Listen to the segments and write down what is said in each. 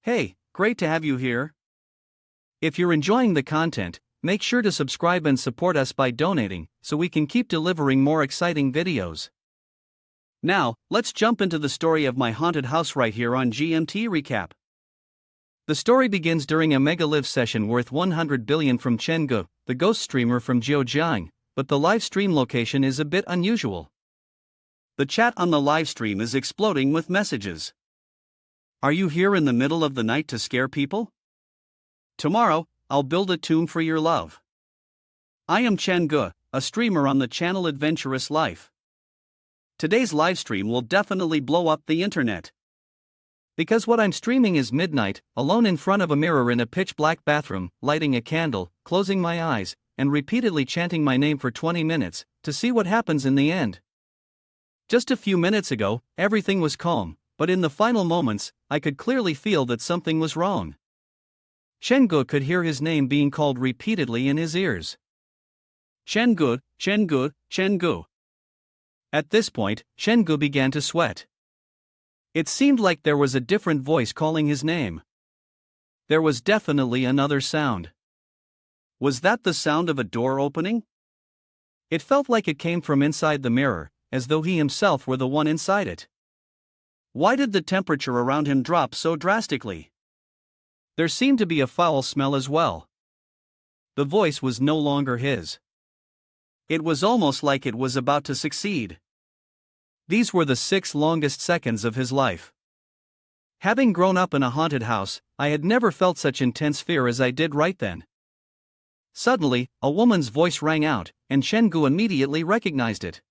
Hey, great to have you here. If you're enjoying the content, make sure to subscribe and support us by donating, so we can keep delivering more exciting videos. Now, let's jump into the story of my haunted house right here on GMT Recap. The story begins during a mega live session worth 100 billion from Chen Gu, the ghost streamer from Zhejiang, but the live stream location is a bit unusual. The chat on the live stream is exploding with messages. Are you here in the middle of the night to scare people? Tomorrow, I'll build a tomb for your love. I am Chen Gu, a streamer on the channel Adventurous Life. Today's live stream will definitely blow up the internet. Because what I'm streaming is midnight, alone in front of a mirror in a pitch-black bathroom, lighting a candle, closing my eyes, and repeatedly chanting my name for 20 minutes, to see what happens in the end. Just a few minutes ago, everything was calm, but in the final moments, I could clearly feel that something was wrong. Chen Gu could hear his name being called repeatedly in his ears. Chen Gu, Chen Gu, Chen Gu. At this point, Chen Gu began to sweat. It seemed like there was a different voice calling his name. There was definitely another sound. Was that the sound of a door opening? It felt like it came from inside the mirror, as though he himself were the one inside it. Why did the temperature around him drop so drastically? There seemed to be a foul smell as well. The voice was no longer his. It was almost like it was about to succeed. These were the 6 longest seconds of his life. Having grown up in a haunted house, I had never felt such intense fear as I did right then. Suddenly, a woman's voice rang out, and Chen Gu immediately recognized it.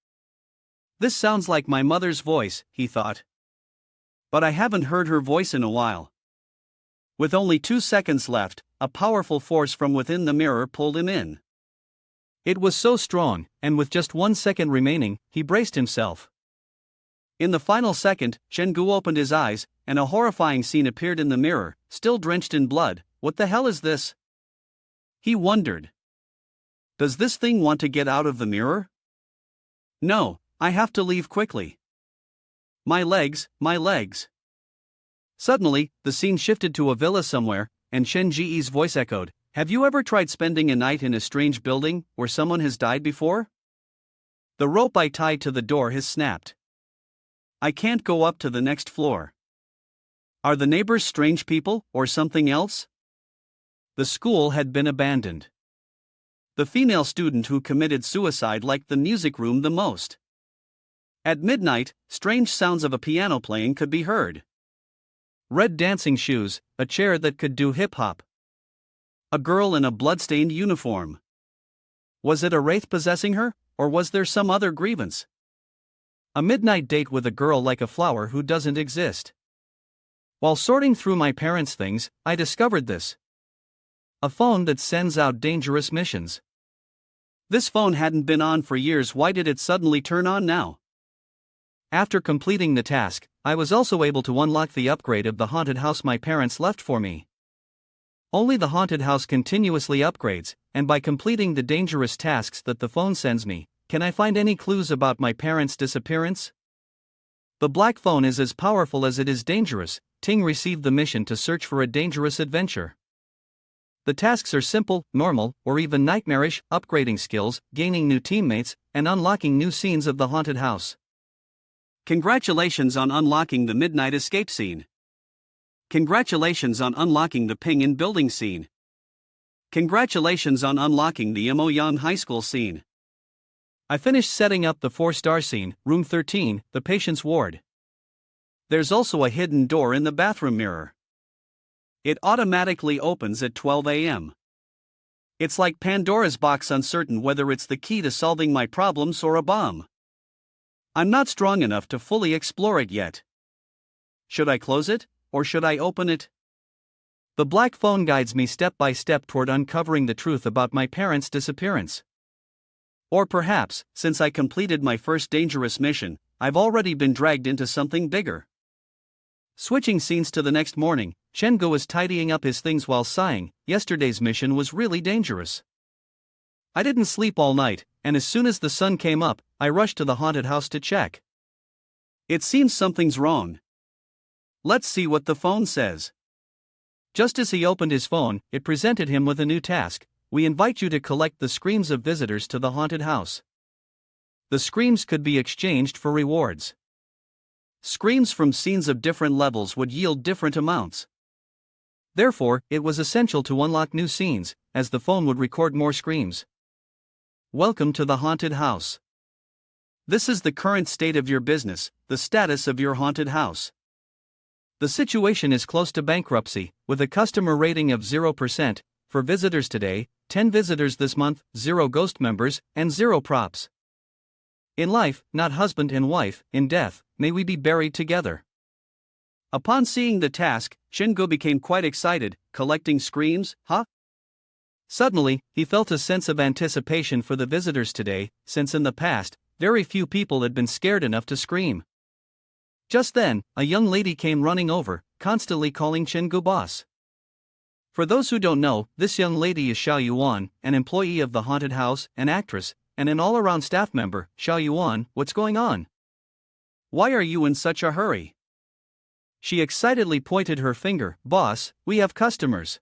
This sounds like my mother's voice, he thought. But I haven't heard her voice in a while. With only 2 seconds left, a powerful force from within the mirror pulled him in. It was so strong, and with just 1 second remaining, he braced himself. In the final second, Chen Gu opened his eyes, and a horrifying scene appeared in the mirror, still drenched in blood. What the hell is this? He wondered. Does this thing want to get out of the mirror? No, I have to leave quickly. My legs, my legs. Suddenly, the scene shifted to a villa somewhere, and Chen Ji's voice echoed, have you ever tried spending a night in a strange building, where someone has died before? The rope I tied to the door has snapped. I can't go up to the next floor. Are the neighbors strange people, or something else? The school had been abandoned. The female student who committed suicide liked the music room the most. At midnight, strange sounds of a piano playing could be heard. Red dancing shoes, a chair that could do hip-hop. A girl in a blood-stained uniform. Was it a wraith possessing her, or was there some other grievance? A midnight date with a girl like a flower who doesn't exist. While sorting through my parents' things, I discovered this. A phone that sends out dangerous missions. This phone hadn't been on for years. Why did it suddenly turn on now? After completing the task, I was also able to unlock the upgrade of the haunted house my parents left for me. Only the haunted house continuously upgrades, and by completing the dangerous tasks that the phone sends me, can I find any clues about my parents' disappearance? The black phone is as powerful as it is dangerous. Ting received the mission to search for a dangerous adventure. The tasks are simple, normal, or even nightmarish, upgrading skills, gaining new teammates, and unlocking new scenes of the haunted house. Congratulations on unlocking the midnight escape scene. Congratulations on unlocking the Pingan building scene. Congratulations on unlocking the Moyang High School scene. I finished setting up the 4-star scene, room 13, the patient's ward. There's also a hidden door in the bathroom mirror. It automatically opens at 12 a.m. It's like Pandora's box, uncertain whether it's the key to solving my problems or a bomb. I'm not strong enough to fully explore it yet. Should I close it, or should I open it? The black phone guides me step by step toward uncovering the truth about my parents' disappearance. Or perhaps, since I completed my first dangerous mission, I've already been dragged into something bigger. Switching scenes to the next morning, Chen Gu is tidying up his things while sighing. Yesterday's mission was really dangerous. I didn't sleep all night, and as soon as the sun came up, I rushed to the haunted house to check. It seems something's wrong. Let's see what the phone says. Just as he opened his phone, it presented him with a new task. We invite you to collect the screams of visitors to the haunted house. The screams could be exchanged for rewards. Screams from scenes of different levels would yield different amounts. Therefore, it was essential to unlock new scenes, as the phone would record more screams. Welcome to the haunted house. This is the current state of your business, the status of your haunted house. The situation is close to bankruptcy, with a customer rating of 0%, for visitors today, 10 visitors this month, 0 ghost members, and 0 props. In life, not husband and wife, in death, may we be buried together. Upon seeing the task, Shingo became quite excited. Collecting screams, huh? Suddenly, he felt a sense of anticipation for the visitors today, since in the past, very few people had been scared enough to scream. Just then, a young lady came running over, constantly calling Shingo boss. For those who don't know, this young lady is Xiao Yuan, an employee of the haunted house, an actress, and an all-around staff member. Xiao Yuan, what's going on? Why are you in such a hurry? She excitedly pointed her finger. Boss, we have customers.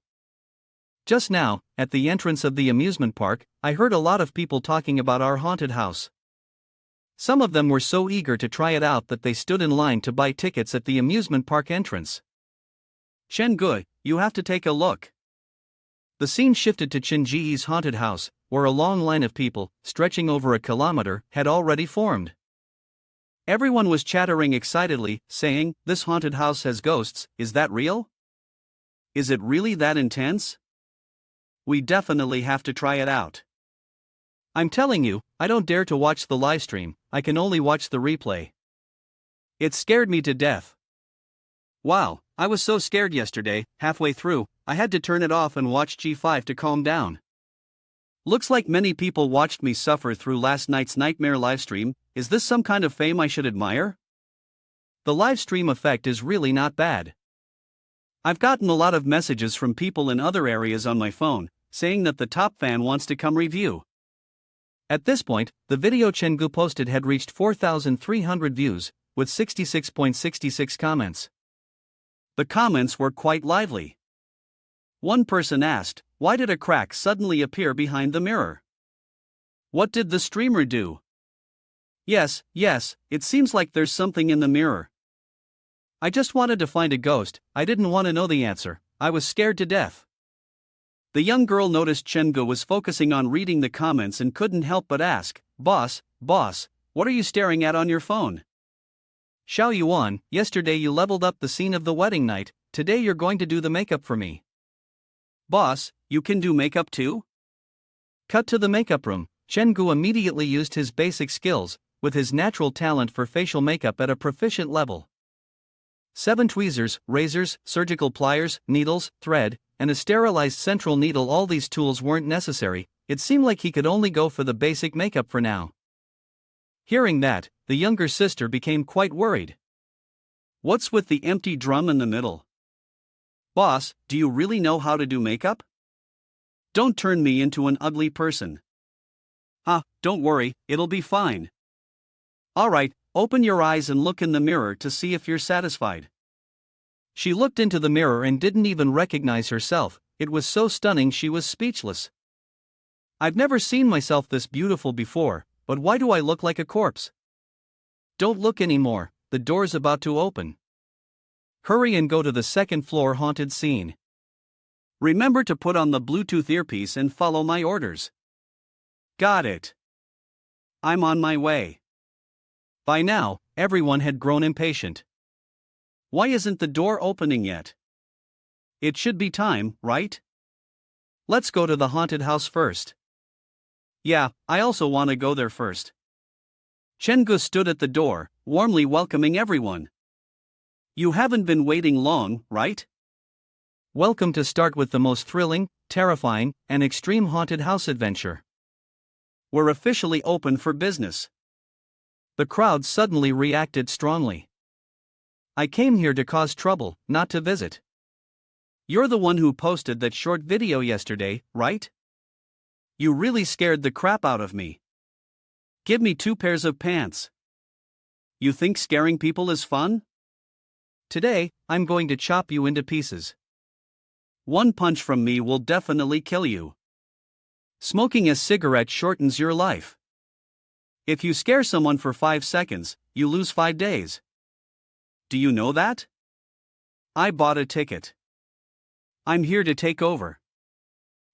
Just now, at the entrance of the amusement park, I heard a lot of people talking about our haunted house. Some of them were so eager to try it out that they stood in line to buy tickets at the amusement park entrance. Shen-gu, you have to take a look. The scene shifted to Qin-ji's haunted house, where a long line of people, stretching over a kilometer, had already formed. Everyone was chattering excitedly, saying, "This haunted house has ghosts, is that real? Is it really that intense? We definitely have to try it out. I'm telling you, I don't dare to watch the live stream, I can only watch the replay. It scared me to death. Wow, I was so scared yesterday, halfway through, I had to turn it off and watch G5 to calm down. Looks like many people watched me suffer through last night's nightmare livestream. Is this some kind of fame I should admire? The livestream effect is really not bad. I've gotten a lot of messages from people in other areas on my phone, saying that the top fan wants to come review. At this point, the video Chen-gu posted had reached 4,300 views, with 66.66 comments. The comments were quite lively. One person asked, why did a crack suddenly appear behind the mirror? What did the streamer do? Yes, it seems like there's something in the mirror. I just wanted to find a ghost, I didn't want to know the answer, I was scared to death. The young girl noticed Chen-gu was focusing on reading the comments and couldn't help but ask, Boss, what are you staring at on your phone? Xiao Yuan, yesterday you leveled up the scene of the wedding night, today you're going to do the makeup for me. Boss, you can do makeup too? Cut to the makeup room. Chen-gu immediately used his basic skills, with his natural talent for facial makeup at a proficient level. 7 tweezers, razors, surgical pliers, needles, thread, and a sterilized central needle. All these tools weren't necessary, it seemed like he could only go for the basic makeup for now. Hearing that, the younger sister became quite worried. What's with the empty drum in the middle? Boss, do you really know how to do makeup? Don't turn me into an ugly person. Don't worry, it'll be fine. Alright, open your eyes and look in the mirror to see if you're satisfied. She looked into the mirror and didn't even recognize herself, it was so stunning she was speechless. I've never seen myself this beautiful before, but why do I look like a corpse? Don't look anymore, the door's about to open. Hurry and go to the second floor haunted scene. Remember to put on the Bluetooth earpiece and follow my orders. Got it. I'm on my way. By now, everyone had grown impatient. Why isn't the door opening yet? It should be time, right? Let's go to the haunted house first. Yeah, I also want to go there first. Chen-gu stood at the door, warmly welcoming everyone. You haven't been waiting long, right? Welcome to start with the most thrilling, terrifying, and extreme haunted house adventure. We're officially open for business. The crowd suddenly reacted strongly. I came here to cause trouble, not to visit. You're the one who posted that short video yesterday, right? You really scared the crap out of me. Give me 2 pairs of pants. You think scaring people is fun? Today, I'm going to chop you into pieces. One punch from me will definitely kill you. Smoking a cigarette shortens your life. If you scare someone for 5 seconds, you lose 5 days. Do you know that? I bought a ticket. I'm here to take over.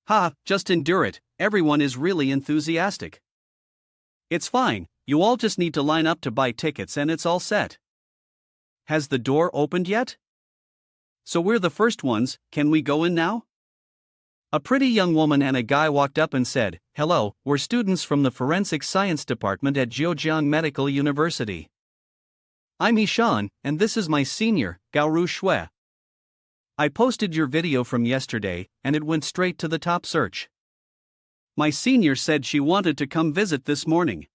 Ha, just endure it, everyone is really enthusiastic. It's fine, you all just need to line up to buy tickets and it's all set. Has the door opened yet? So we're the first ones, can we go in now? A pretty young woman and a guy walked up and said, "Hello, we're students from the Forensic Science Department at Zhejiang Medical University. I'm Ishan, and this is my senior, Gaoru Shui. I posted your video from yesterday, and it went straight to the top search. My senior said she wanted to come visit this morning.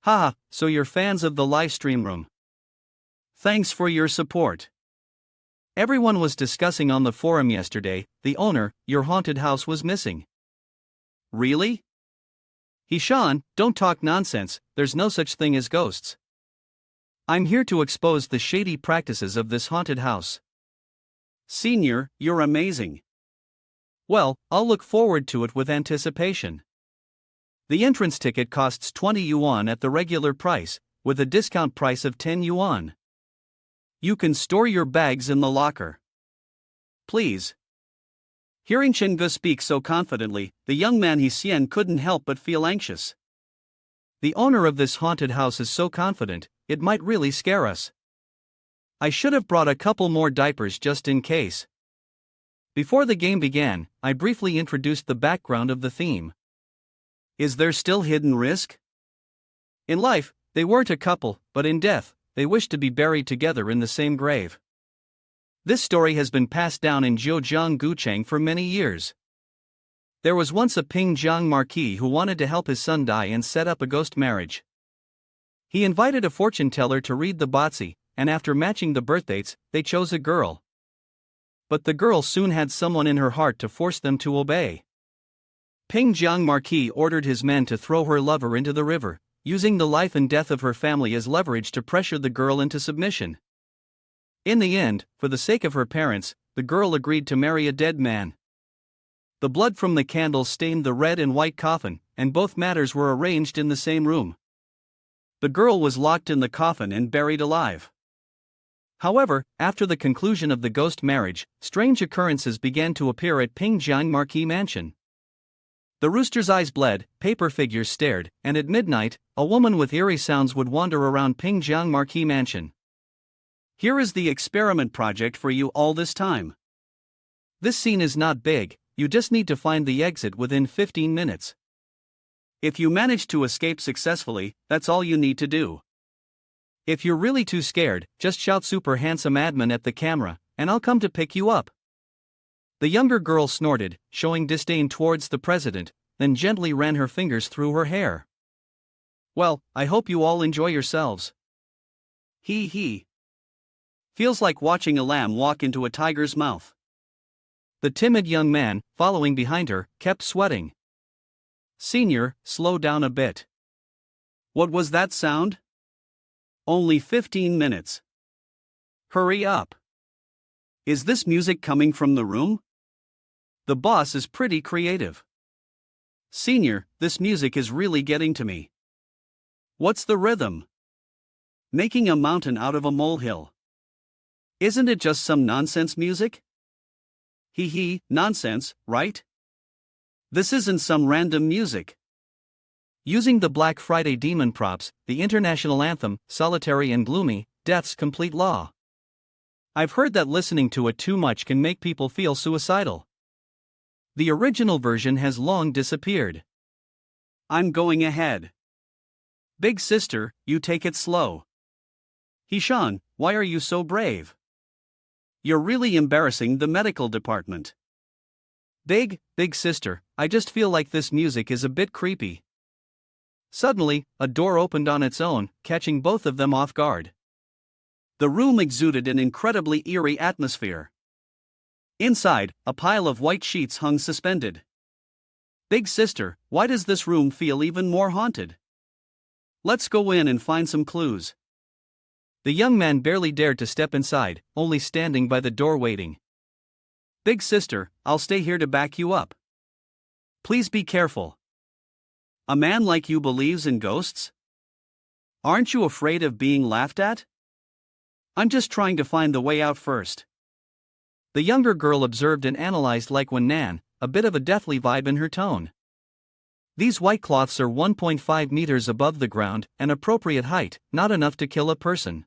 Haha, so you're fans of the live stream room. Thanks for your support. Everyone was discussing on the forum yesterday, the owner, your haunted house was missing. Really? Hishan, don't talk nonsense, there's no such thing as ghosts. I'm here to expose the shady practices of this haunted house. Senior, you're amazing. Well, I'll look forward to it with anticipation. The entrance ticket costs 20 yuan at the regular price, with a discount price of 10 yuan. You can store your bags in the locker. Please. Hearing Chengge speak so confidently, the young man Hsien couldn't help but feel anxious. The owner of this haunted house is so confident, it might really scare us. I should have brought a couple more diapers just in case. Before the game began, I briefly introduced the background of the theme. Is there still hidden risk? In life, they weren't a couple, but in death, they wished to be buried together in the same grave. This story has been passed down in Zhejiang Guchang for many years. There was once a Pingan marquis who wanted to help his son die and set up a ghost marriage. He invited a fortune teller to read the Batsi, and after matching the birth dates, they chose a girl. But the girl soon had someone in her heart to force them to obey. Pingan marquis ordered his men to throw her lover into the river, using the life and death of her family as leverage to pressure the girl into submission. In the end, for the sake of her parents, the girl agreed to marry a dead man. The blood from the candles stained the red and white coffin, and both matters were arranged in the same room. The girl was locked in the coffin and buried alive. However, after the conclusion of the ghost marriage, strange occurrences began to appear at Pingan Marquis Mansion. The rooster's eyes bled, paper figures stared, and at midnight, a woman with eerie sounds would wander around Pingan Marquis Mansion. Here is the experiment project for you all this time. This scene is not big, you just need to find the exit within 15 minutes. If you manage to escape successfully, that's all you need to do. If you're really too scared, just shout "super handsome admin" at the camera, and I'll come to pick you up. The younger girl snorted, showing disdain towards the president, then gently ran her fingers through her hair. Well, I hope you all enjoy yourselves. Hee hee. Feels like watching a lamb walk into a tiger's mouth. The timid young man, following behind her, kept sweating. Senior, slow down a bit. What was that sound? Only 15 minutes. Hurry up. Is this music coming from the room? The boss is pretty creative. Senior, this music is really getting to me. What's the rhythm? Making a mountain out of a molehill. Isn't it just some nonsense music? Hee hee, nonsense, right? This isn't some random music. Using the Black Friday demon props, the international anthem, solitary and gloomy, Death's Complete Law. I've heard that listening to it too much can make people feel suicidal. The original version has long disappeared. I'm going ahead. Big sister, you take it slow. Hishan, why are you so brave? You're really embarrassing the medical department. Big sister, I just feel like this music is a bit creepy. Suddenly, a door opened on its own, catching both of them off guard. The room exuded an incredibly eerie atmosphere. Inside, a pile of white sheets hung suspended. Big sister, why does this room feel even more haunted? Let's go in and find some clues. The young man barely dared to step inside, only standing by the door waiting. Big sister, I'll stay here to back you up. Please be careful. A man like you believes in ghosts? Aren't you afraid of being laughed at? I'm just trying to find the way out first. The younger girl observed and analyzed like one Nan, a bit of a deathly vibe in her tone. These white cloths are 1.5 meters above the ground, an appropriate height, not enough to kill a person.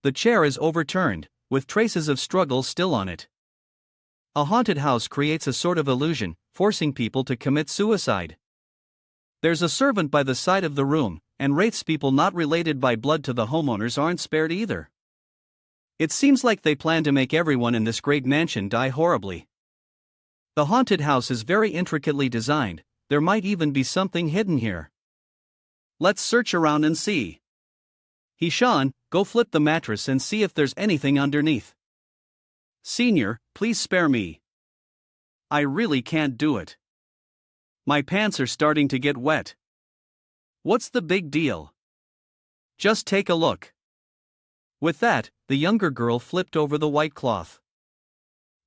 The chair is overturned, with traces of struggle still on it. A haunted house creates a sort of illusion, forcing people to commit suicide. There's a servant by the side of the room, and wraiths people not related by blood to the homeowners aren't spared either. It seems like they plan to make everyone in this great mansion die horribly. The haunted house is very intricately designed, there might even be something hidden here. Let's search around and see. Hishan, go flip the mattress and see if there's anything underneath. Senior, please spare me. I really can't do it. My pants are starting to get wet. What's the big deal? Just take a look. With that, the younger girl flipped over the white cloth.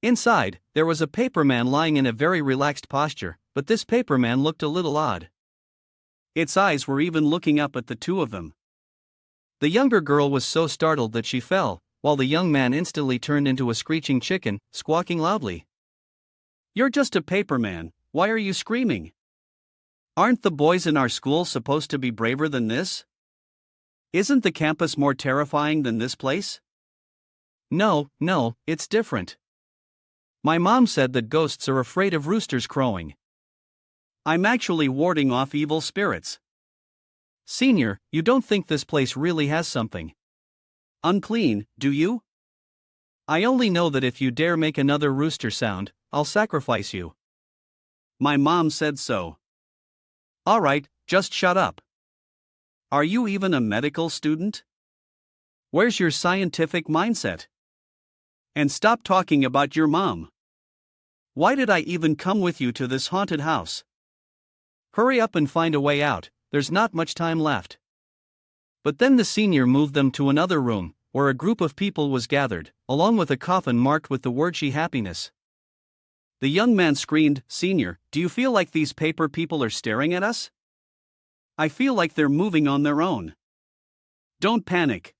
Inside, there was a paperman lying in a very relaxed posture, but this paperman looked a little odd. Its eyes were even looking up at the two of them. The younger girl was so startled that she fell, while the young man instantly turned into a screeching chicken, squawking loudly. You're just a paperman, why are you screaming? Aren't the boys in our school supposed to be braver than this? Isn't the campus more terrifying than this place? No, it's different. My mom said that ghosts are afraid of roosters crowing. I'm actually warding off evil spirits. Senior, you don't think this place really has something unclean, do you? I only know that if you dare make another rooster sound, I'll sacrifice you. My mom said so. Alright, just shut up. Are you even a medical student? Where's your scientific mindset? And stop talking about your mom. Why did I even come with you to this haunted house? Hurry up and find a way out, there's not much time left. But then the senior moved them to another room, where a group of people was gathered, along with a coffin marked with the word "She Happiness." The young man screamed, Senior, do you feel like these paper people are staring at us? I feel like they're moving on their own. Don't panic.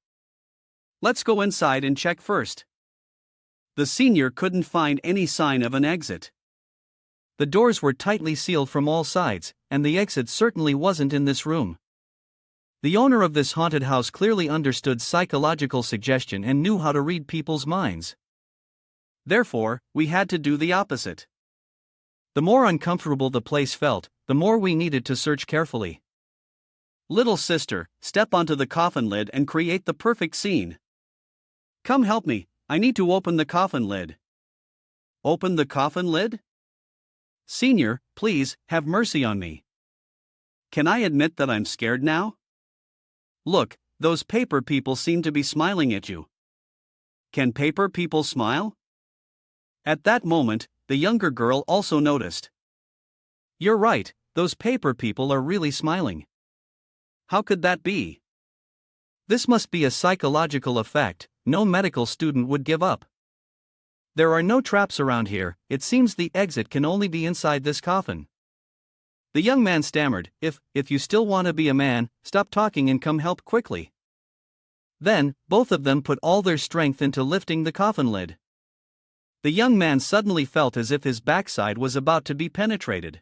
Let's go inside and check first. The senior couldn't find any sign of an exit. The doors were tightly sealed from all sides, and the exit certainly wasn't in this room. The owner of this haunted house clearly understood psychological suggestion and knew how to read people's minds. Therefore, we had to do the opposite. The more uncomfortable the place felt, the more we needed to search carefully. Little sister, step onto the coffin lid and create the perfect scene. Come help me, I need to open the coffin lid. Open the coffin lid? Senior, please, have mercy on me. Can I admit that I'm scared now? Look, those paper people seem to be smiling at you. Can paper people smile? At that moment, the younger girl also noticed. You're right, those paper people are really smiling. How could that be? This must be a psychological effect, no medical student would give up. There are no traps around here, it seems the exit can only be inside this coffin. The young man stammered, if you still want to be a man, stop talking and come help quickly. Then, both of them put all their strength into lifting the coffin lid. The young man suddenly felt as if his backside was about to be penetrated.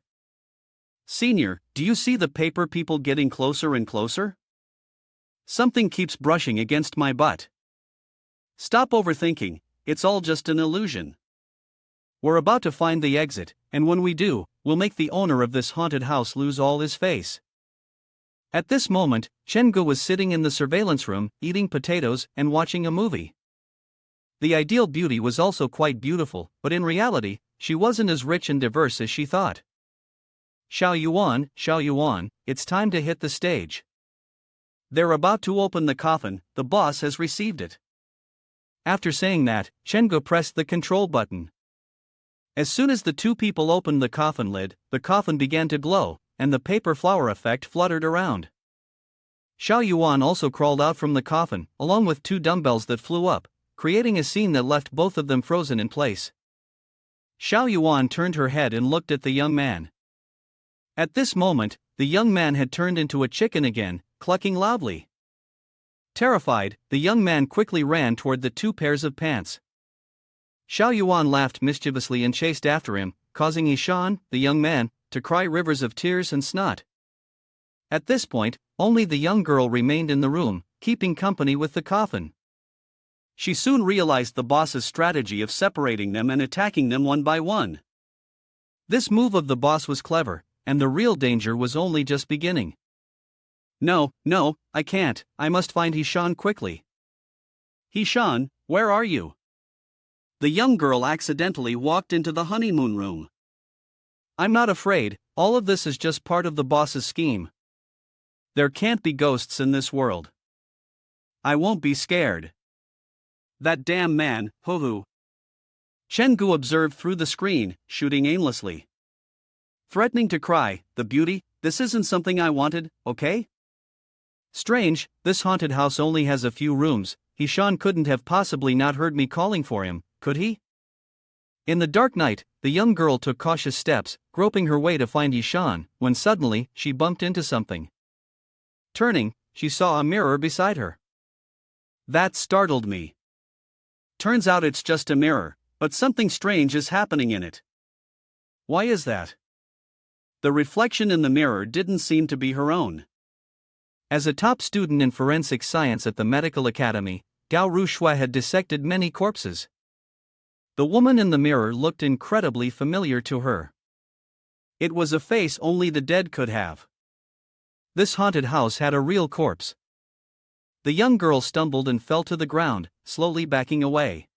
Senior, do you see the paper people getting closer and closer? Something keeps brushing against my butt. Stop overthinking, it's all just an illusion. We're about to find the exit, and when we do, we'll make the owner of this haunted house lose all his face. At this moment, Chengu was sitting in the surveillance room, eating potatoes and watching a movie. The ideal beauty was also quite beautiful, but in reality, she wasn't as rich and diverse as she thought. Xiao Yuan, it's time to hit the stage. They're about to open the coffin, the boss has received it. After saying that, Chengu pressed the control button. As soon as the two people opened the coffin lid, the coffin began to glow, and the paper flower effect fluttered around. Xiao Yuan also crawled out from the coffin, along with two dumbbells that flew up, creating a scene that left both of them frozen in place. Xiao Yuan turned her head and looked at the young man. At this moment, the young man had turned into a chicken again, clucking loudly. Terrified, the young man quickly ran toward the two pairs of pants. Xiao Yuan laughed mischievously and chased after him, causing Yishan, the young man, to cry rivers of tears and snot. At this point, only the young girl remained in the room, keeping company with the coffin. She soon realized the boss's strategy of separating them and attacking them one by one. This move of the boss was clever, and the real danger was only just beginning. No, I can't, I must find Yishan quickly. Yishan, where are you? The young girl accidentally walked into the honeymoon room. I'm not afraid, all of this is just part of the boss's scheme. There can't be ghosts in this world. I won't be scared. That damn man, hoo-hoo. Chen-gu observed through the screen, shooting aimlessly. Threatening to cry, the beauty, this isn't something I wanted, okay? Strange, this haunted house only has a few rooms. Yishan couldn't have possibly not heard me calling for him, could he? In the dark night, the young girl took cautious steps, groping her way to find Yishan, when suddenly, she bumped into something. Turning, she saw a mirror beside her. That startled me. Turns out it's just a mirror, but something strange is happening in it. Why is that? The reflection in the mirror didn't seem to be her own. As a top student in forensic science at the medical academy, Gao Rushua had dissected many corpses. The woman in the mirror looked incredibly familiar to her. It was a face only the dead could have. This haunted house had a real corpse. The young girl stumbled and fell to the ground, slowly backing away.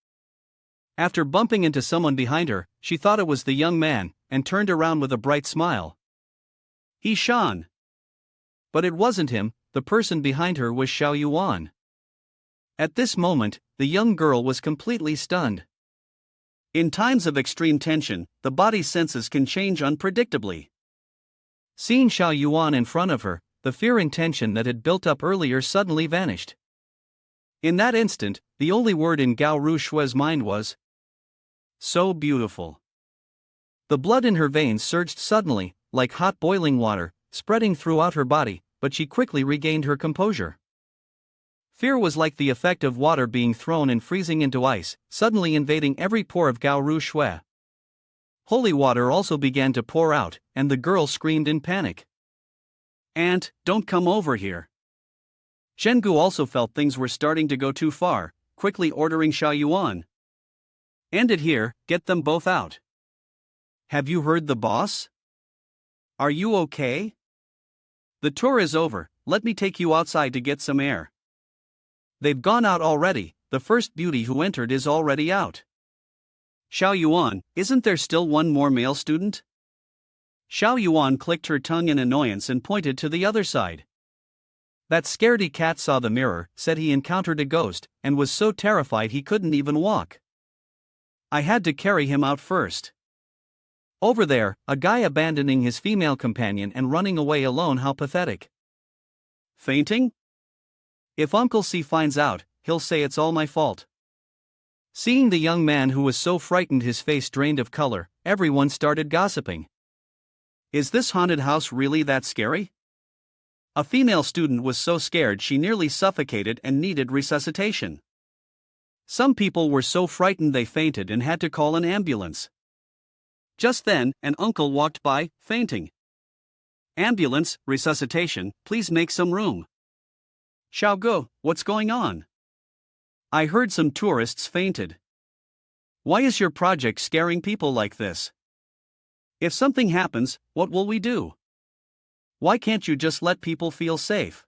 After bumping into someone behind her, she thought it was the young man, and turned around with a bright smile. Yishan! But it wasn't him, the person behind her was Xiao Yuan. At this moment, the young girl was completely stunned. In times of extreme tension, the body's senses can change unpredictably. Seeing Xiao Yuan in front of her, the fear and tension that had built up earlier suddenly vanished. In that instant, the only word in Gao Rushua's mind was, so beautiful. The blood in her veins surged suddenly, like hot boiling water, spreading throughout her body, but she quickly regained her composure. Fear was like the effect of water being thrown and freezing into ice, suddenly invading every pore of Gao Rushua. Holy water also began to pour out, and the girl screamed in panic. Aunt, don't come over here. Chen-gu also felt things were starting to go too far, quickly ordering Xiao Yuan. End it here, get them both out. Have you heard the boss? Are you okay? The tour is over, let me take you outside to get some air. They've gone out already, the first beauty who entered is already out. Xiao Yuan, isn't there still one more male student? Xiao Yuan clicked her tongue in annoyance and pointed to the other side. That scaredy cat saw the mirror, said he encountered a ghost, and was so terrified he couldn't even walk. I had to carry him out first. Over there, a guy abandoning his female companion and running away alone, how pathetic. Fainting? If Uncle C finds out, he'll say it's all my fault. Seeing the young man who was so frightened his face drained of color, everyone started gossiping. Is this haunted house really that scary? A female student was so scared she nearly suffocated and needed resuscitation. Some people were so frightened they fainted and had to call an ambulance. Just then, an uncle walked by, fainting. Ambulance, resuscitation, please make some room. Xiaogu, what's going on? I heard some tourists fainted. Why is your project scaring people like this? If something happens, what will we do? Why can't you just let people feel safe?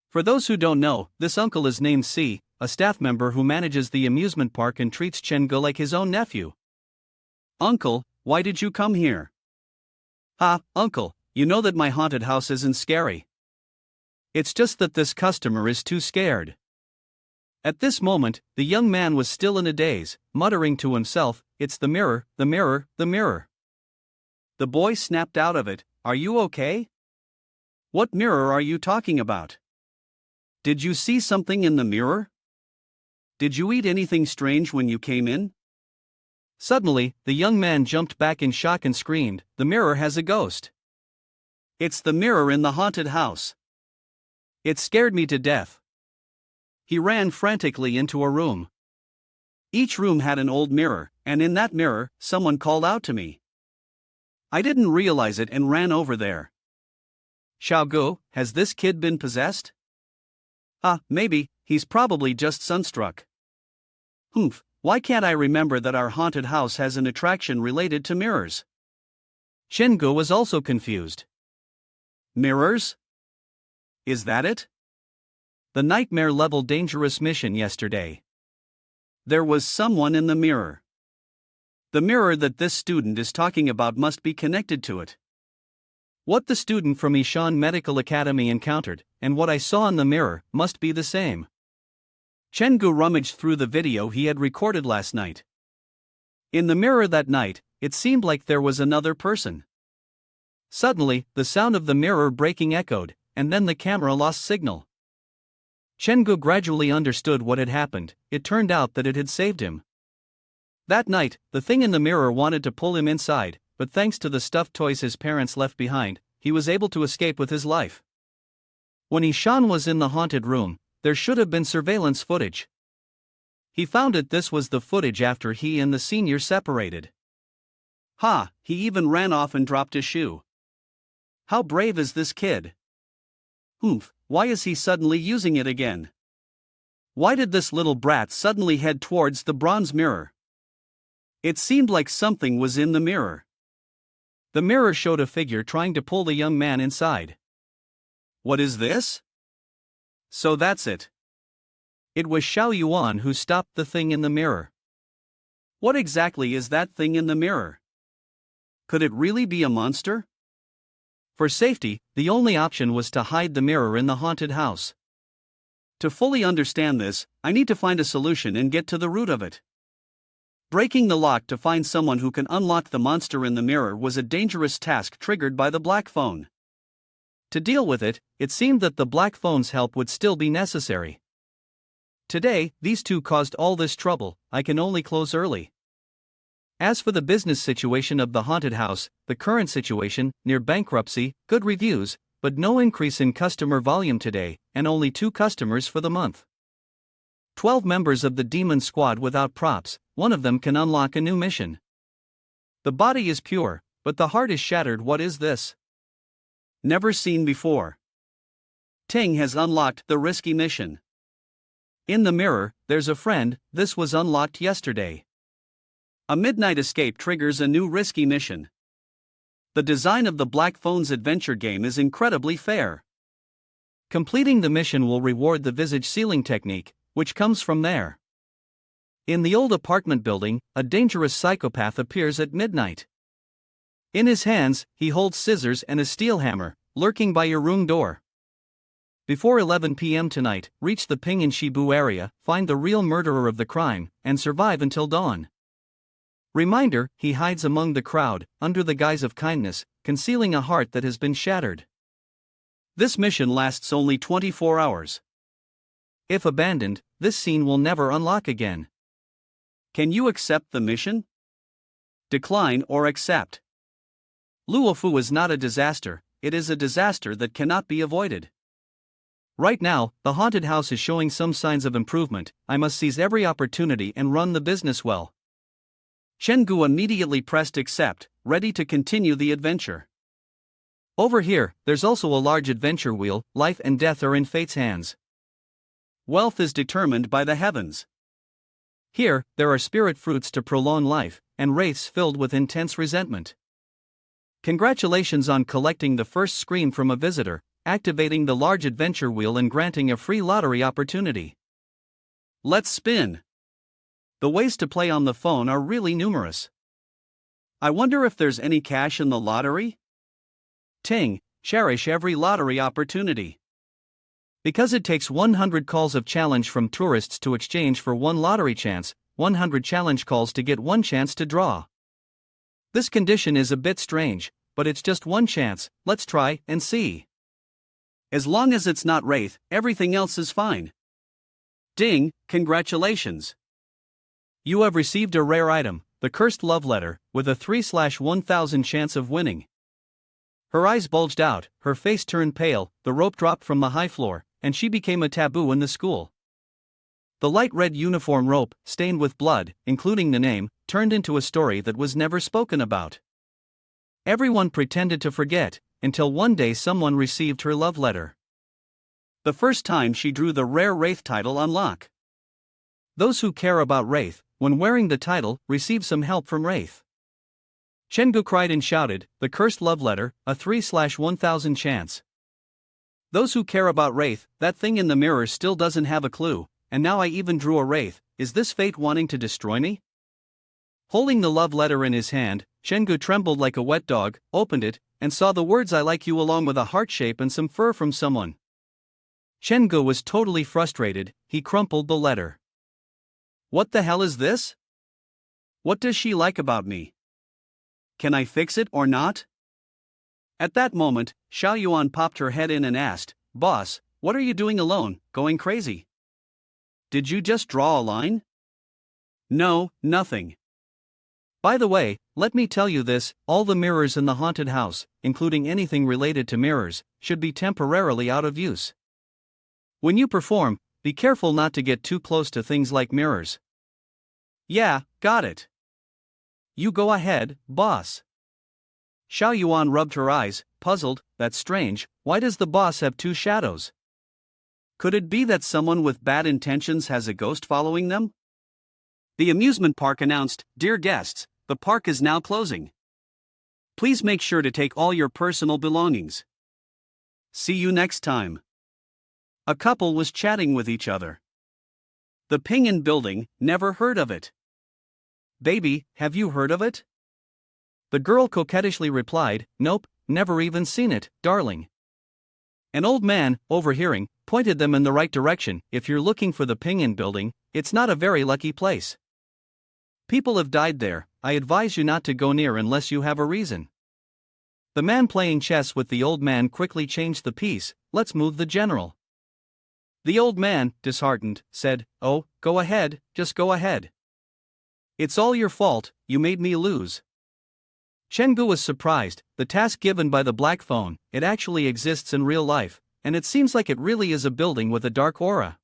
For those who don't know, this uncle is named C, a staff member who manages the amusement park and treats Chen-gu like his own nephew. Uncle, why did you come here? Uncle, you know that my haunted house isn't scary. It's just that this customer is too scared. At this moment, the young man was still in a daze, muttering to himself, it's the mirror, the mirror, the mirror. The boy snapped out of it, are you okay? What mirror are you talking about? Did you see something in the mirror? Did you eat anything strange when you came in? Suddenly, the young man jumped back in shock and screamed, "The mirror has a ghost! It's the mirror in the haunted house!" It scared me to death. He ran frantically into a room. Each room had an old mirror, and in that mirror, someone called out to me. I didn't realize it and ran over there. "Xiaogu, has this kid been possessed?" Maybe, he's probably just sunstruck." "Humph, why can't I remember that our haunted house has an attraction related to mirrors?" Shengu was also confused. "Mirrors? Is that it?" The nightmare-level dangerous mission yesterday. There was someone in the mirror. The mirror that this student is talking about must be connected to it. What the student from Ishan Medical Academy encountered, and what I saw in the mirror, must be the same. Chengu rummaged through the video he had recorded last night. In the mirror that night, it seemed like there was another person. Suddenly, the sound of the mirror breaking echoed, and then the camera lost signal. Chengu gradually understood what had happened. It turned out that it had saved him. That night, the thing in the mirror wanted to pull him inside, but thanks to the stuffed toys his parents left behind, he was able to escape with his life. When Ishan was in the haunted room, there should have been surveillance footage. He found this was the footage after he and the senior separated. He even ran off and dropped his shoe. How brave is this kid? Humph, why is he suddenly using it again? Why did this little brat suddenly head towards the bronze mirror? It seemed like something was in the mirror. The mirror showed a figure trying to pull the young man inside. What is this? So that's it. It was Xiao Yuan who stopped the thing in the mirror. What exactly is that thing in the mirror? Could it really be a monster? For safety, the only option was to hide the mirror in the haunted house. To fully understand this, I need to find a solution and get to the root of it. Breaking the lock to find someone who can unlock the monster in the mirror was a dangerous task triggered by the black phone. To deal with it, it seemed that the black phone's help would still be necessary. Today, these two caused all this trouble. I can only close early. As for the business situation of the haunted house, the current situation, near bankruptcy, good reviews, but no increase in customer volume today, and only 2 customers for the month. 12 members of the demon squad without props, one of them can unlock a new mission. The body is pure, but the heart is shattered. What is this? Never seen before. Ting has unlocked the risky mission. In the mirror, there's a friend. This was unlocked yesterday. A midnight escape triggers a new risky mission. The design of the Black Phone's adventure game is incredibly fair. Completing the mission will reward the visage sealing technique, which comes from there. In the old apartment building, a dangerous psychopath appears at midnight. In his hands, he holds scissors and a steel hammer, lurking by your room door. Before 11 p.m. tonight, reach the Pingan Shibu area, find the real murderer of the crime, and survive until dawn. Reminder, he hides among the crowd, under the guise of kindness, concealing a heart that has been shattered. This mission lasts only 24 hours. If abandoned, this scene will never unlock again. Can you accept the mission? Decline or accept. Luofu is not a disaster, it is a disaster that cannot be avoided. Right now, the haunted house is showing some signs of improvement. I must seize every opportunity and run the business well. Shengu immediately pressed accept, ready to continue the adventure. Over here, there's also a large adventure wheel. Life and death are in fate's hands. Wealth is determined by the heavens. Here, there are spirit fruits to prolong life, and wraiths filled with intense resentment. Congratulations on collecting the first scream from a visitor, activating the large adventure wheel and granting a free lottery opportunity. Let's spin. The ways to play on the phone are really numerous. I wonder if there's any cash in the lottery? Ting, cherish every lottery opportunity. Because it takes 100 calls of challenge from tourists to exchange for 1 lottery chance, 100 challenge calls to get 1 chance to draw. This condition is a bit strange, but it's just 1 chance. Let's try and see. As long as it's not wraith, everything else is fine. Ding, congratulations. You have received a rare item, the cursed love letter, with a 3/1000 chance of winning. Her eyes bulged out, her face turned pale, the rope dropped from the high floor, and she became a taboo in the school. The light red uniform rope, stained with blood, including the name, turned into a story that was never spoken about. Everyone pretended to forget, until one day someone received her love letter. The first time she drew the rare wraith title on lock. Those who care about wraith, when wearing the title, receive some help from wraith. Chengu cried and shouted, the cursed love letter, a 3/1000 chance. Those who care about wraith, that thing in the mirror still doesn't have a clue, and now I even drew a wraith, is this fate wanting to destroy me? Holding the love letter in his hand, Chengu trembled like a wet dog, opened it, and saw the words I like you along with a heart shape and some fur from someone. Chengu was totally frustrated, he crumpled the letter. What the hell is this? What does she like about me? Can I fix it or not? At that moment, Xiao Yuan popped her head in and asked, Boss, what are you doing alone, going crazy? Did you just draw a line? No, nothing. By the way, let me tell you this, all the mirrors in the haunted house, including anything related to mirrors, should be temporarily out of use. When you perform, be careful not to get too close to things like mirrors. Yeah, got it. You go ahead, boss. Xiao Yuan rubbed her eyes, puzzled, that's strange, why does the boss have two shadows? Could it be that someone with bad intentions has a ghost following them? The amusement park announced, Dear guests, the park is now closing. Please make sure to take all your personal belongings. See you next time. A couple was chatting with each other. The Pingan building, never heard of it. Baby, have you heard of it? The girl coquettishly replied, Nope, never even seen it, darling. An old man, overhearing, pointed them in the right direction. If you're looking for the Pingan building, it's not a very lucky place. People have died there, I advise you not to go near unless you have a reason. The man playing chess with the old man quickly changed the piece, let's move the general. The old man, disheartened, said, Oh, go ahead, just go ahead. It's all your fault, you made me lose. Chengu was surprised, the task given by the black phone, it actually exists in real life, and it seems like it really is a building with a dark aura.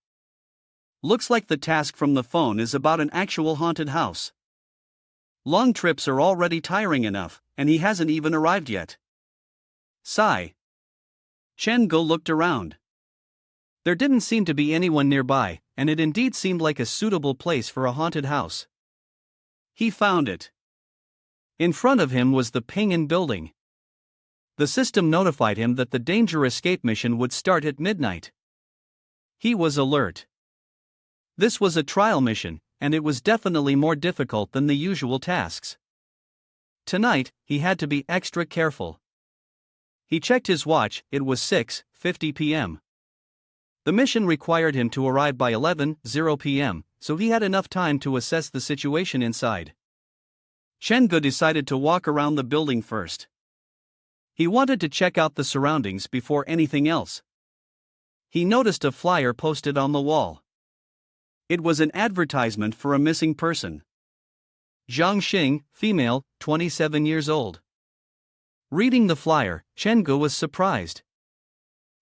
Looks like the task from the phone is about an actual haunted house. Long trips are already tiring enough, and he hasn't even arrived yet. Sigh. Chengu looked around. There didn't seem to be anyone nearby, and it indeed seemed like a suitable place for a haunted house. He found it. In front of him was the Pingan building. The system notified him that the danger escape mission would start at midnight. He was alert. This was a trial mission, and it was definitely more difficult than the usual tasks. Tonight, he had to be extra careful. He checked his watch, it was 6:50 p.m. The mission required him to arrive by 11:00 p.m., so he had enough time to assess the situation inside. Chengu decided to walk around the building first. He wanted to check out the surroundings before anything else. He noticed a flyer posted on the wall. It was an advertisement for a missing person. Zhang Xing, female, 27 years old. Reading the flyer, Chengu was surprised.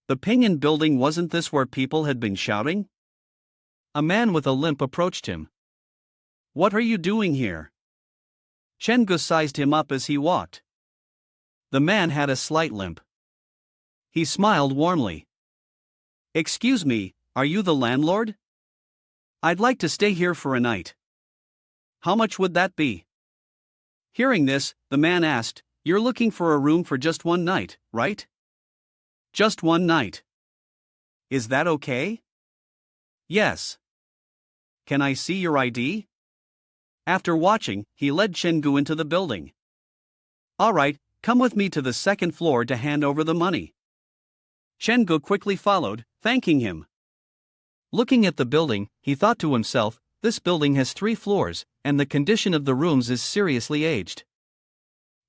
The Pingan building, wasn't this where people had been shouting? A man with a limp approached him. What are you doing here? Chengu sized him up as he walked. The man had a slight limp. He smiled warmly. Excuse me, are you the landlord? I'd like to stay here for a night. How much would that be? Hearing this, the man asked, You're looking for a room for just one night, right? Just one night. Is that okay? Yes. Can I see your ID? After watching, he led Chengu into the building. Alright, come with me to the second floor to hand over the money. Chengu quickly followed, thanking him. Looking at the building, he thought to himself, this building has 3 floors, and the condition of the rooms is seriously aged.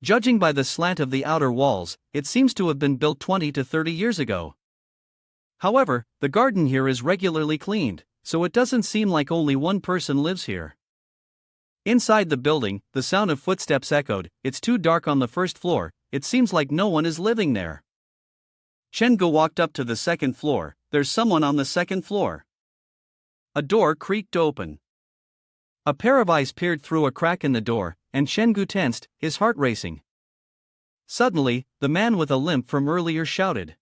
Judging by the slant of the outer walls, it seems to have been built 20 to 30 years ago. However, the garden here is regularly cleaned, so it doesn't seem like only one person lives here. Inside the building, the sound of footsteps echoed. It's too dark on the first floor, it seems like no one is living there. Chen-gu walked up to the second floor. There's someone on the second floor. A door creaked open. A pair of eyes peered through a crack in the door, and Chen-gu tensed, his heart racing. Suddenly, the man with a limp from earlier shouted.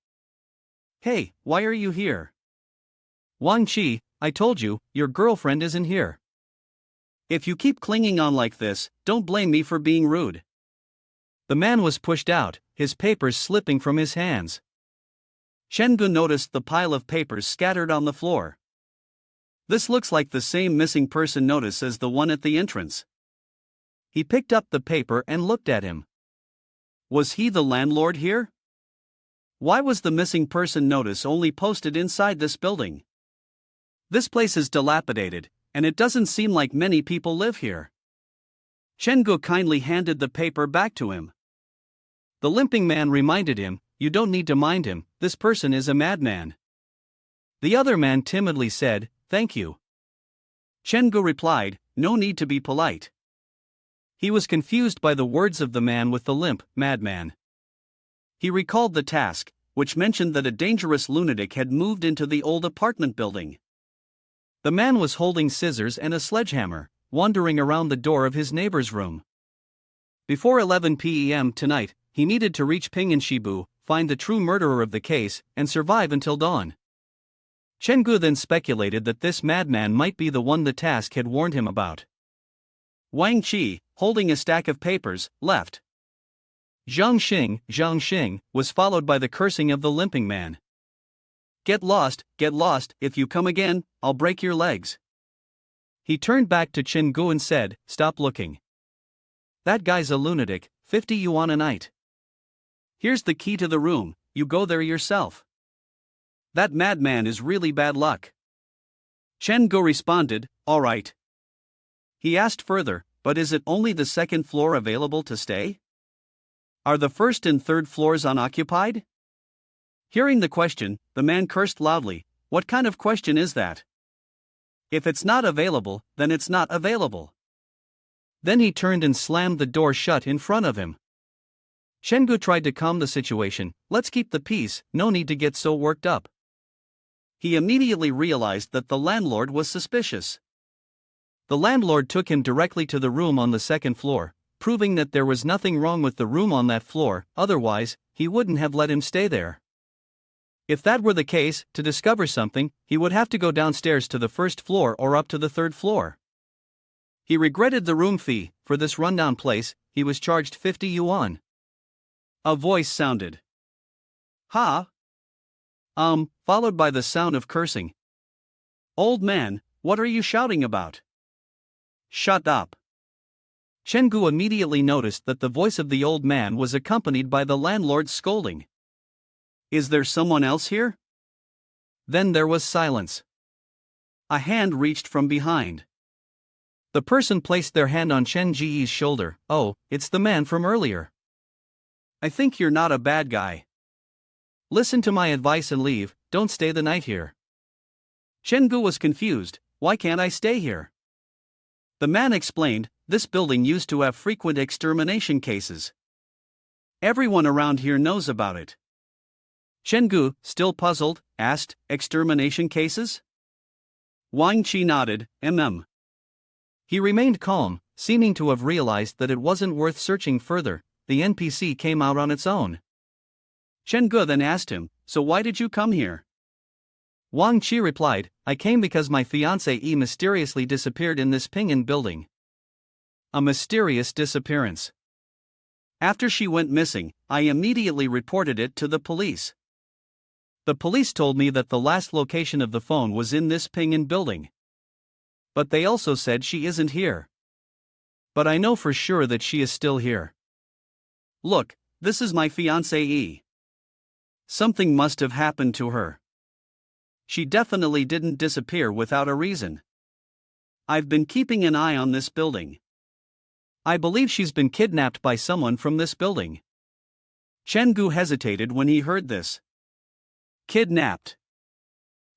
"Hey, why are you here?" "Wang Qi, I told you, your girlfriend isn't here. If you keep clinging on like this, don't blame me for being rude." The man was pushed out, his papers slipping from his hands. Chen-gu noticed the pile of papers scattered on the floor. This looks like the same missing person notice as the one at the entrance. He picked up the paper and looked at him. Was he the landlord here? Why was the missing person notice only posted inside this building? This place is dilapidated, and it doesn't seem like many people live here. Chen-gu kindly handed the paper back to him. The limping man reminded him, "You don't need to mind him, this person is a madman." The other man timidly said, "Thank you." Chen-gu replied, "No need to be polite." He was confused by the words of the man with the limp, madman. He recalled the task, which mentioned that a dangerous lunatic had moved into the old apartment building. The man was holding scissors and a sledgehammer, wandering around the door of his neighbor's room. Before 11 p.m. tonight, he needed to reach Pingan Shibu, find the true murderer of the case, and survive until dawn. Chen-gu then speculated that this madman might be the one the task had warned him about. Wang Qi, holding a stack of papers, left. Zhang Xing, was followed by the cursing of the limping man. Get lost, if you come again, I'll break your legs." He turned back to Chen-gu and said, "Stop looking. That guy's a lunatic, 50 yuan a night. Here's the key to the room, you go there yourself. That madman is really bad luck." Chen-gu responded, "All right." He asked further, "But is it only the second floor available to stay? Are the first and third floors unoccupied?" Hearing the question, the man cursed loudly. "What kind of question is that? If it's not available, then it's not available." Then he turned and slammed the door shut in front of him. Chen-gu tried to calm the situation. "Let's keep the peace, no need to get so worked up." He immediately realized that the landlord was suspicious. The landlord took him directly to the room on the second floor, proving that there was nothing wrong with the room on that floor, otherwise, he wouldn't have let him stay there. If that were the case, to discover something, he would have to go downstairs to the first floor or up to the third floor. He regretted the room fee. For this rundown place, he was charged 50 yuan. A voice sounded. "Ha? Followed by the sound of cursing. "Old man, what are you shouting about? Shut up." Chen-gu immediately noticed that the voice of the old man was accompanied by the landlord's scolding. "Is there someone else here?" Then there was silence. A hand reached from behind. The person placed their hand on Chen Ji's shoulder. "Oh, it's the man from earlier. I think you're not a bad guy. Listen to my advice and leave, don't stay the night here." Chen-gu was confused. "Why can't I stay here?" The man explained, "This building used to have frequent extermination cases. Everyone around here knows about it." Chen-gu, still puzzled, asked, "Extermination cases?" Wang Qi nodded, He remained calm, seeming to have realized that it wasn't worth searching further. The NPC came out on its own. Chen-gu then asked him, "So why did you come here?" Wang Qi replied, "I came because my fiancée mysteriously disappeared in this Pingan building." A mysterious disappearance. After she went missing, I immediately reported it to the police. The police told me that the last location of the phone was in this Pingan building. But they also said she isn't here. But I know for sure that she is still here. Look, this is my fiancée. Something must have happened to her. She definitely didn't disappear without a reason. I've been keeping an eye on this building. I believe she's been kidnapped by someone from this building." Chen-gu hesitated when he heard this. Kidnapped.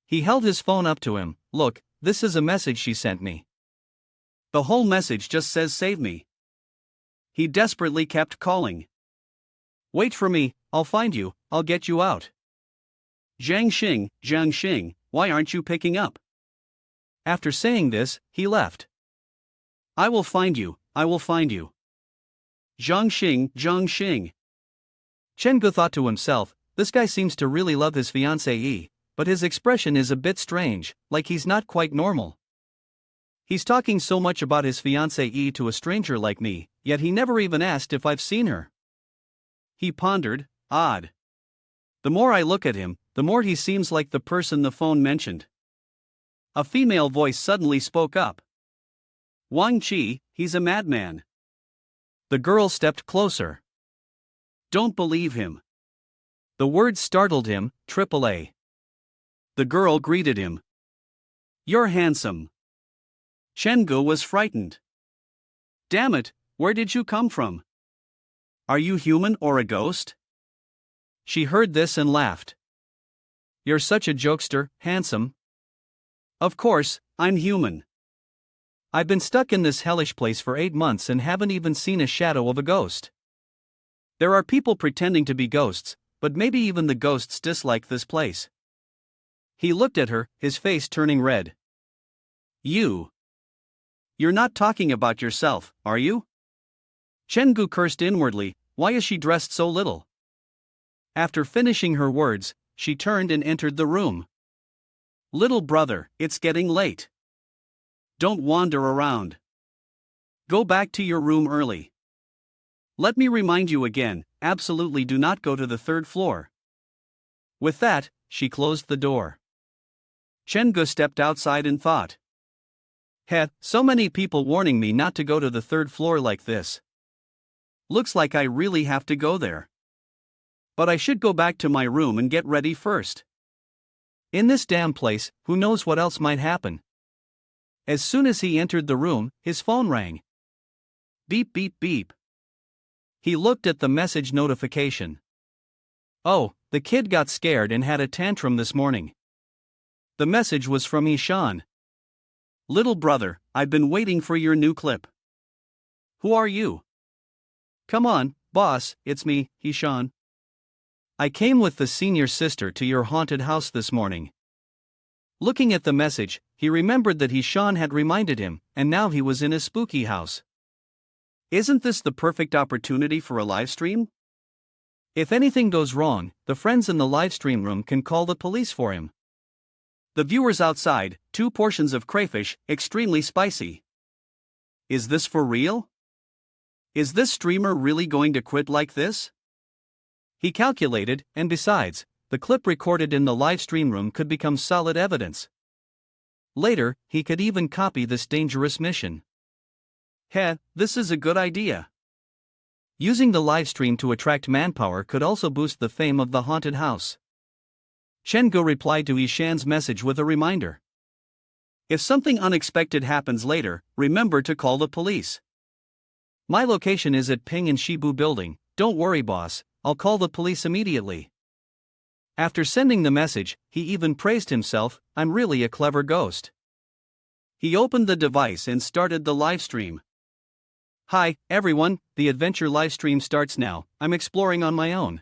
He held his phone up to him. "Look, this is a message she sent me. The whole message just says save me. He desperately kept calling. Wait for me, I'll find you, I'll get you out. Jiang Xing, why aren't you picking up? After saying this, he left. I will find you, I will find you. Jiang Xing. Chen Gu thought to himself, this guy seems to really love his fiancée, but his expression is a bit strange, like he's not quite normal. He's talking so much about his fiancée to a stranger like me, yet he never even asked if I've seen her. He pondered, odd. The more I look at him, the more he seems like the person the phone mentioned. A female voice suddenly spoke up. Wang Qi, he's a madman. The girl stepped closer. Don't believe him. The words startled him, AAA. The girl greeted him. You're handsome. Chen Gu was frightened. Damn it, where did you come from? Are you human or a ghost? She heard this and laughed. You're such a jokester, handsome. Of course, I'm human. I've been stuck in this hellish place for 8 months and haven't even seen a shadow of a ghost. There are people pretending to be ghosts, but maybe even the ghosts dislike this place. He looked at her, his face turning red. You're not talking about yourself, are you? Chen Gu cursed inwardly, why is she dressed so little? After finishing her words, she turned and entered the room. Little brother, it's getting late. Don't wander around. Go back to your room early. Let me remind you again, absolutely do not go to the 3rd floor. With that, she closed the door. Chen Gu stepped outside and thought. So many people warning me not to go to the 3rd floor like this. Looks like I really have to go there. But I should go back to my room and get ready first. In this damn place, who knows what else might happen? As soon as he entered the room, his phone rang. Beep beep beep. He looked at the message notification. Oh, the kid got scared and had a tantrum this morning. The message was from Ishan. Little brother, I've been waiting for your new clip. Who are you? Come on, boss, it's me, Ishan. I came with the senior sister to your haunted house this morning. Looking at the message, he remembered that Ishan had reminded him, and now he was in a spooky house. Isn't this the perfect opportunity for a livestream? If anything goes wrong, the friends in the livestream room can call the police for him. The viewers outside, 2 portions of crayfish, extremely spicy. Is this for real? Is this streamer really going to quit like this? He calculated, and besides, the clip recorded in the live stream room could become solid evidence. Later, he could even copy this dangerous mission. This is a good idea. Using the live stream to attract manpower could also boost the fame of the haunted house. Chen Gu replied to Ishan's message with a reminder. If something unexpected happens later, remember to call the police. My location is at Pingan Shibu building, don't worry boss, I'll call the police immediately. After sending the message, he even praised himself, I'm really a clever ghost. He opened the device and started the live stream. Hi, everyone, the adventure live stream starts now, I'm exploring on my own.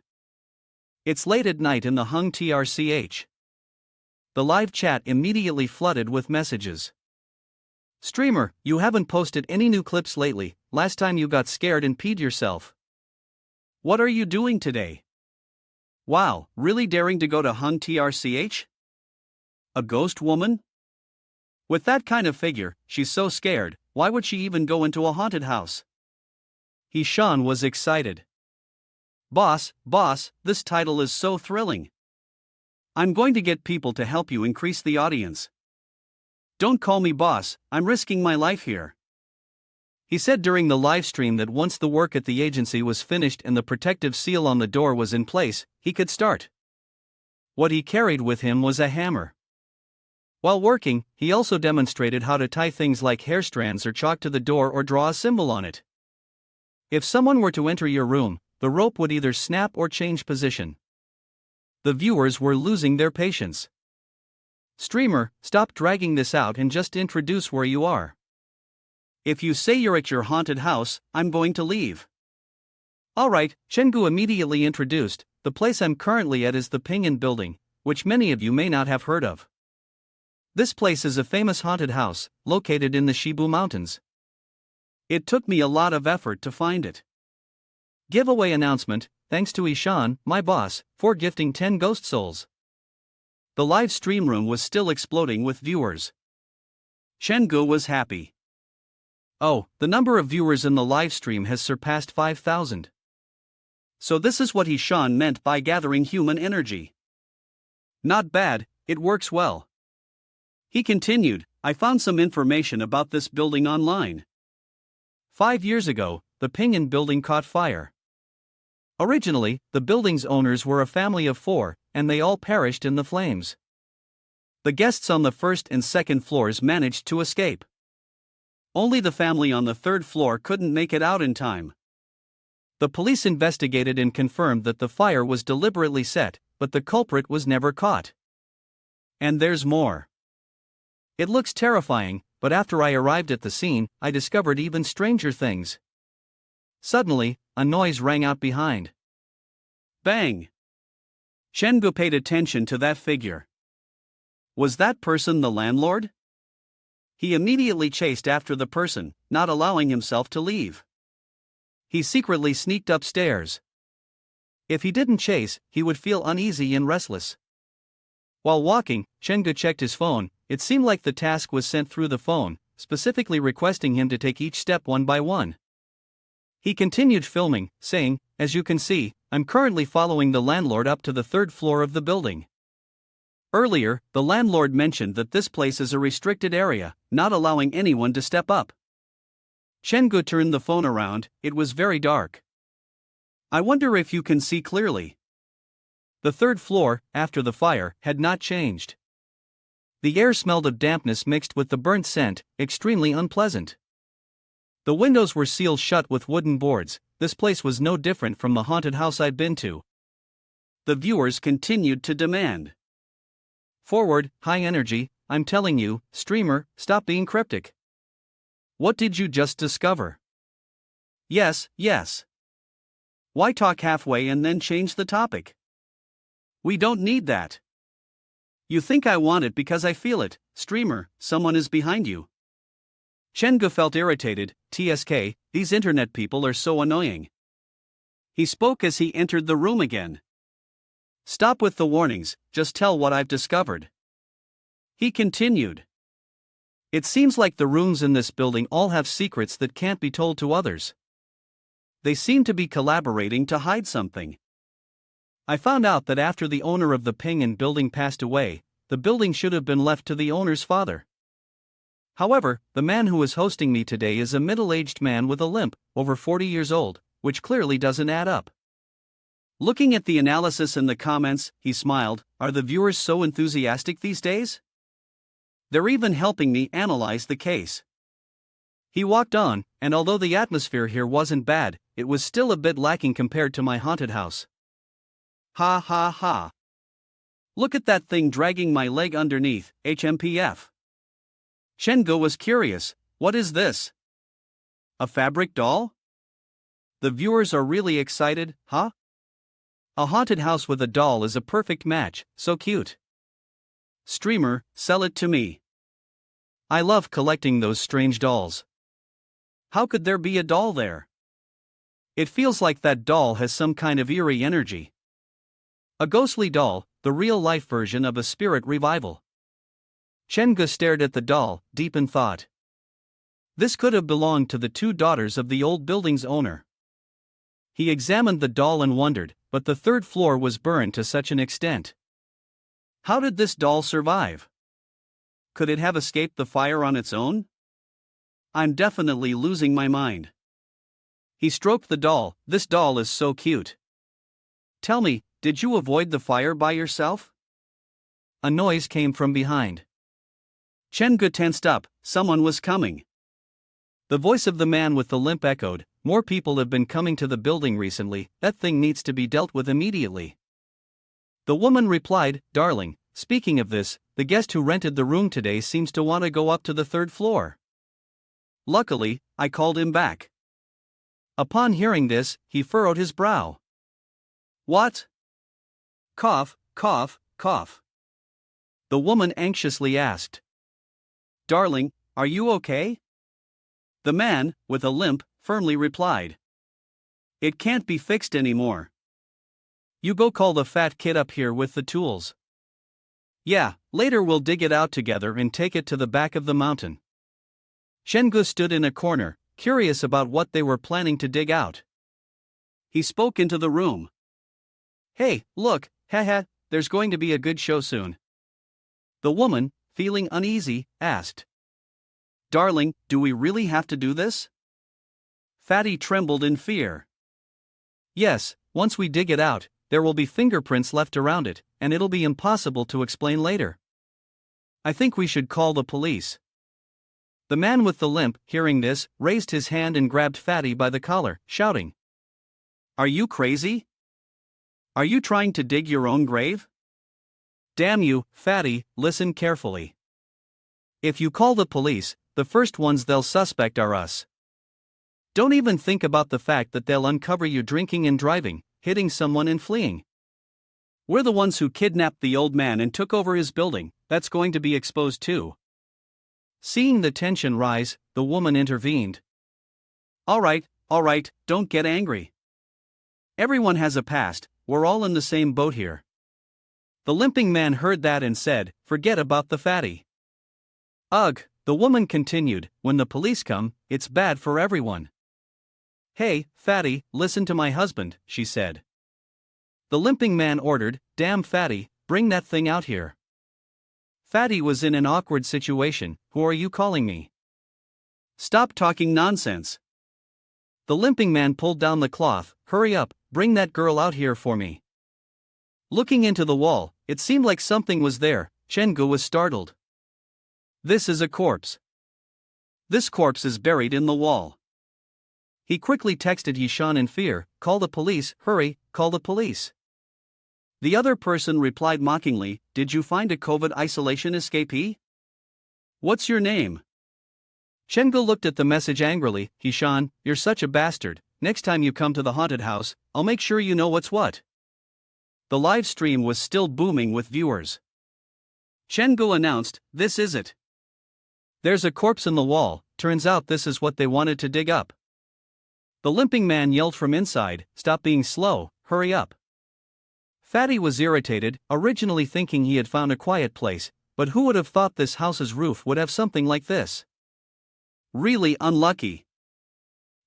It's late at night in the Hung TRCH. The live chat immediately flooded with messages. Streamer, you haven't posted any new clips lately, last time you got scared and peed yourself. What are you doing today? Wow, really daring to go to Hung TRCH? A ghost woman? With that kind of figure, she's so scared, why would she even go into a haunted house? Ishan was excited. Boss, this title is so thrilling. I'm going to get people to help you increase the audience. Don't call me boss, I'm risking my life here. He said during the live stream that once the work at the agency was finished and the protective seal on the door was in place, he could start. What he carried with him was a hammer. While working, he also demonstrated how to tie things like hair strands or chalk to the door or draw a symbol on it. If someone were to enter your room, the rope would either snap or change position. The viewers were losing their patience. Streamer, stop dragging this out and just introduce where you are. If you say you're at your haunted house, I'm going to leave. Alright, Chengu immediately introduced. The place I'm currently at is the Pingan building, which many of you may not have heard of. This place is a famous haunted house, located in the Shibu Mountains. It took me a lot of effort to find it. Giveaway announcement, thanks to Ishan, my boss, for gifting 10 ghost souls. The live stream room was still exploding with viewers. Chengu was happy. Oh, the number of viewers in the live stream has surpassed 5,000. So this is what Ishan meant by gathering human energy. Not bad, it works well. He continued, I found some information about this building online. 5 years ago, the Pingan building caught fire. Originally, the building's owners were a family of 4, and they all perished in the flames. The guests on the first and second floors managed to escape. Only the family on the third floor couldn't make it out in time. The police investigated and confirmed that the fire was deliberately set, but the culprit was never caught. And there's more. It looks terrifying, but after I arrived at the scene, I discovered even stranger things. Suddenly, a noise rang out behind. Bang! Chengu paid attention to that figure. Was that person the landlord? He immediately chased after the person, not allowing himself to leave. He secretly sneaked upstairs. If he didn't chase, he would feel uneasy and restless. While walking, Chengu checked his phone. It seemed like the task was sent through the phone, specifically requesting him to take each step one by one. He continued filming, saying, as you can see, I'm currently following the landlord up to the third floor of the building. Earlier, the landlord mentioned that this place is a restricted area, not allowing anyone to step up. Chengu turned the phone around, it was very dark. I wonder if you can see clearly. The third floor, after the fire, had not changed. The air smelled of dampness mixed with the burnt scent, extremely unpleasant. The windows were sealed shut with wooden boards. This place was no different from the haunted house I'd been to. The viewers continued to demand. Forward, high energy, I'm telling you, streamer, stop being cryptic. What did you just discover? Yes. Why talk halfway and then change the topic? We don't need that. You think I want it because I feel it, streamer, someone is behind you. Chengu felt irritated, TSK, these internet people are so annoying. He spoke as he entered the room again. Stop with the warnings, just tell what I've discovered. He continued. It seems like the rooms in this building all have secrets that can't be told to others. They seem to be collaborating to hide something. I found out that after the owner of the Pingan building passed away, the building should have been left to the owner's father. However, the man who is hosting me today is a middle-aged man with a limp, over 40 years old, which clearly doesn't add up. Looking at the analysis in the comments, he smiled, are the viewers so enthusiastic these days? They're even helping me analyze the case. He walked on, and although the atmosphere here wasn't bad, it was still a bit lacking compared to my haunted house. Ha ha ha. Look at that thing dragging my leg underneath, HMPF. Chengu was curious, what is this? A fabric doll? The viewers are really excited, huh? A haunted house with a doll is a perfect match, so cute. Streamer, sell it to me. I love collecting those strange dolls. How could there be a doll there? It feels like that doll has some kind of eerie energy. A ghostly doll, the real-life version of a spirit revival. Chengu stared at the doll, deep in thought. This could have belonged to the 2 daughters of the old building's owner. He examined the doll and wondered, but the third floor was burned to such an extent. How did this doll survive? Could it have escaped the fire on its own? I'm definitely losing my mind. He stroked the doll, this doll is so cute. Tell me, did you avoid the fire by yourself? A noise came from behind. Chengu tensed up, someone was coming. The voice of the man with the limp echoed, more people have been coming to the building recently, that thing needs to be dealt with immediately. The woman replied, darling, speaking of this, the guest who rented the room today seems to want to go up to the third floor. Luckily, I called him back. Upon hearing this, he furrowed his brow. What? Cough, cough, cough. The woman anxiously asked. Darling, are you okay? The man, with a limp, firmly replied. It can't be fixed anymore. You go call the fat kid up here with the tools. Yeah, later we'll dig it out together and take it to the back of the mountain. Shengu stood in a corner, curious about what they were planning to dig out. He spoke into the room. Hey, look, haha, there's going to be a good show soon. The woman, feeling uneasy, asked. Darling, do we really have to do this? Fatty trembled in fear. Yes, once we dig it out, there will be fingerprints left around it, and it'll be impossible to explain later. I think we should call the police. The man with the limp, hearing this, raised his hand and grabbed Fatty by the collar, shouting. Are you crazy? Are you trying to dig your own grave? Damn you, Fatty, listen carefully. If you call the police, the first ones they'll suspect are us. Don't even think about the fact that they'll uncover you drinking and driving, hitting someone and fleeing. We're the ones who kidnapped the old man and took over his building, that's going to be exposed too. Seeing the tension rise, the woman intervened. All right, don't get angry. Everyone has a past, we're all in the same boat here. The limping man heard that and said, forget about the fatty. Ugh, the woman continued, when the police come, it's bad for everyone. Hey, fatty, listen to my husband, she said. The limping man ordered, damn fatty, bring that thing out here. Fatty was in an awkward situation, who are you calling me? Stop talking nonsense. The limping man pulled down the cloth, hurry up, bring that girl out here for me. Looking into the wall, it seemed like something was there. Chengu was startled. This is a corpse. This corpse is buried in the wall. He quickly texted Yishan in fear, call the police, hurry, call the police. The other person replied mockingly, did you find a COVID isolation escapee? What's your name? Chengu looked at the message angrily, Yishan, you're such a bastard, next time you come to the haunted house, I'll make sure you know what's what. The live stream was still booming with viewers. Chengu announced, this is it. There's a corpse in the wall, turns out this is what they wanted to dig up. The limping man yelled from inside, stop being slow, hurry up. Fatty was irritated, originally thinking he had found a quiet place, but who would have thought this house's roof would have something like this? Really unlucky.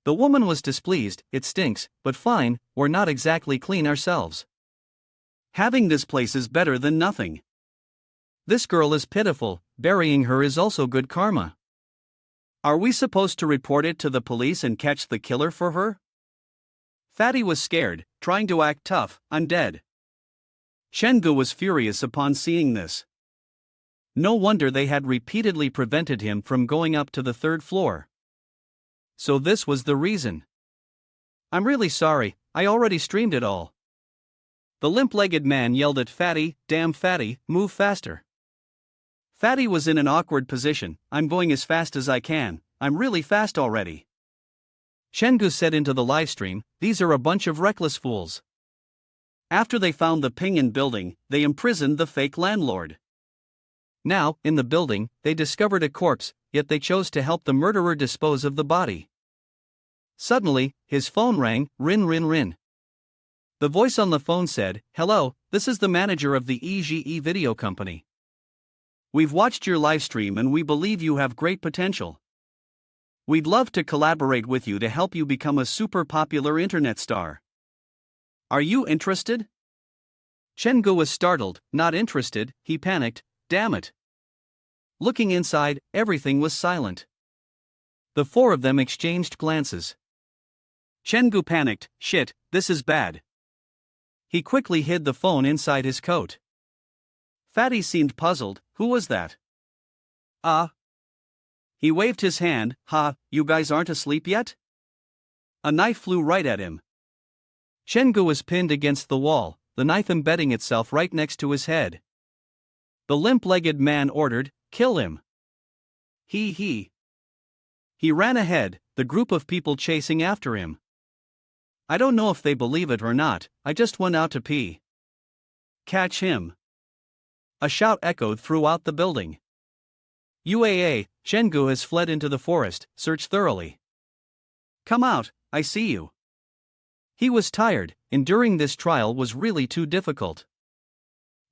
The woman was displeased, it stinks, but fine, we're not exactly clean ourselves. Having this place is better than nothing. This girl is pitiful, burying her is also good karma. Are we supposed to report it to the police and catch the killer for her? Fatty was scared, trying to act tough, I'm dead. Chengu was furious upon seeing this. No wonder they had repeatedly prevented him from going up to the third floor. So this was the reason. I'm really sorry, I already streamed it all. The limp-legged man yelled at Fatty, damn Fatty, move faster. Fatty was in an awkward position, I'm going as fast as I can, I'm really fast already. Chengu said into the livestream, these are a bunch of reckless fools. After they found the Pingan building, they imprisoned the fake landlord. Now, in the building, they discovered a corpse, yet they chose to help the murderer dispose of the body. Suddenly, his phone rang, rin rin rin. The voice on the phone said, hello, this is the manager of the EGE video company. We've watched your livestream and we believe you have great potential. We'd love to collaborate with you to help you become a super popular internet star. Are you interested? Chengu was startled, not interested, he panicked, damn it. Looking inside, everything was silent. The four of them exchanged glances. Chengu panicked, shit, this is bad. He quickly hid the phone inside his coat. Fatty seemed puzzled, who was that? He waved his hand, you guys aren't asleep yet? A knife flew right at him. Chengu was pinned against the wall, the knife embedding itself right next to his head. The limp-legged man ordered, kill him. He. He ran ahead, the group of people chasing after him. I don't know if they believe it or not, I just went out to pee. Catch him! A shout echoed throughout the building. UAA, Chenggu has fled into the forest, search thoroughly. Come out, I see you. He was tired, enduring this trial was really too difficult.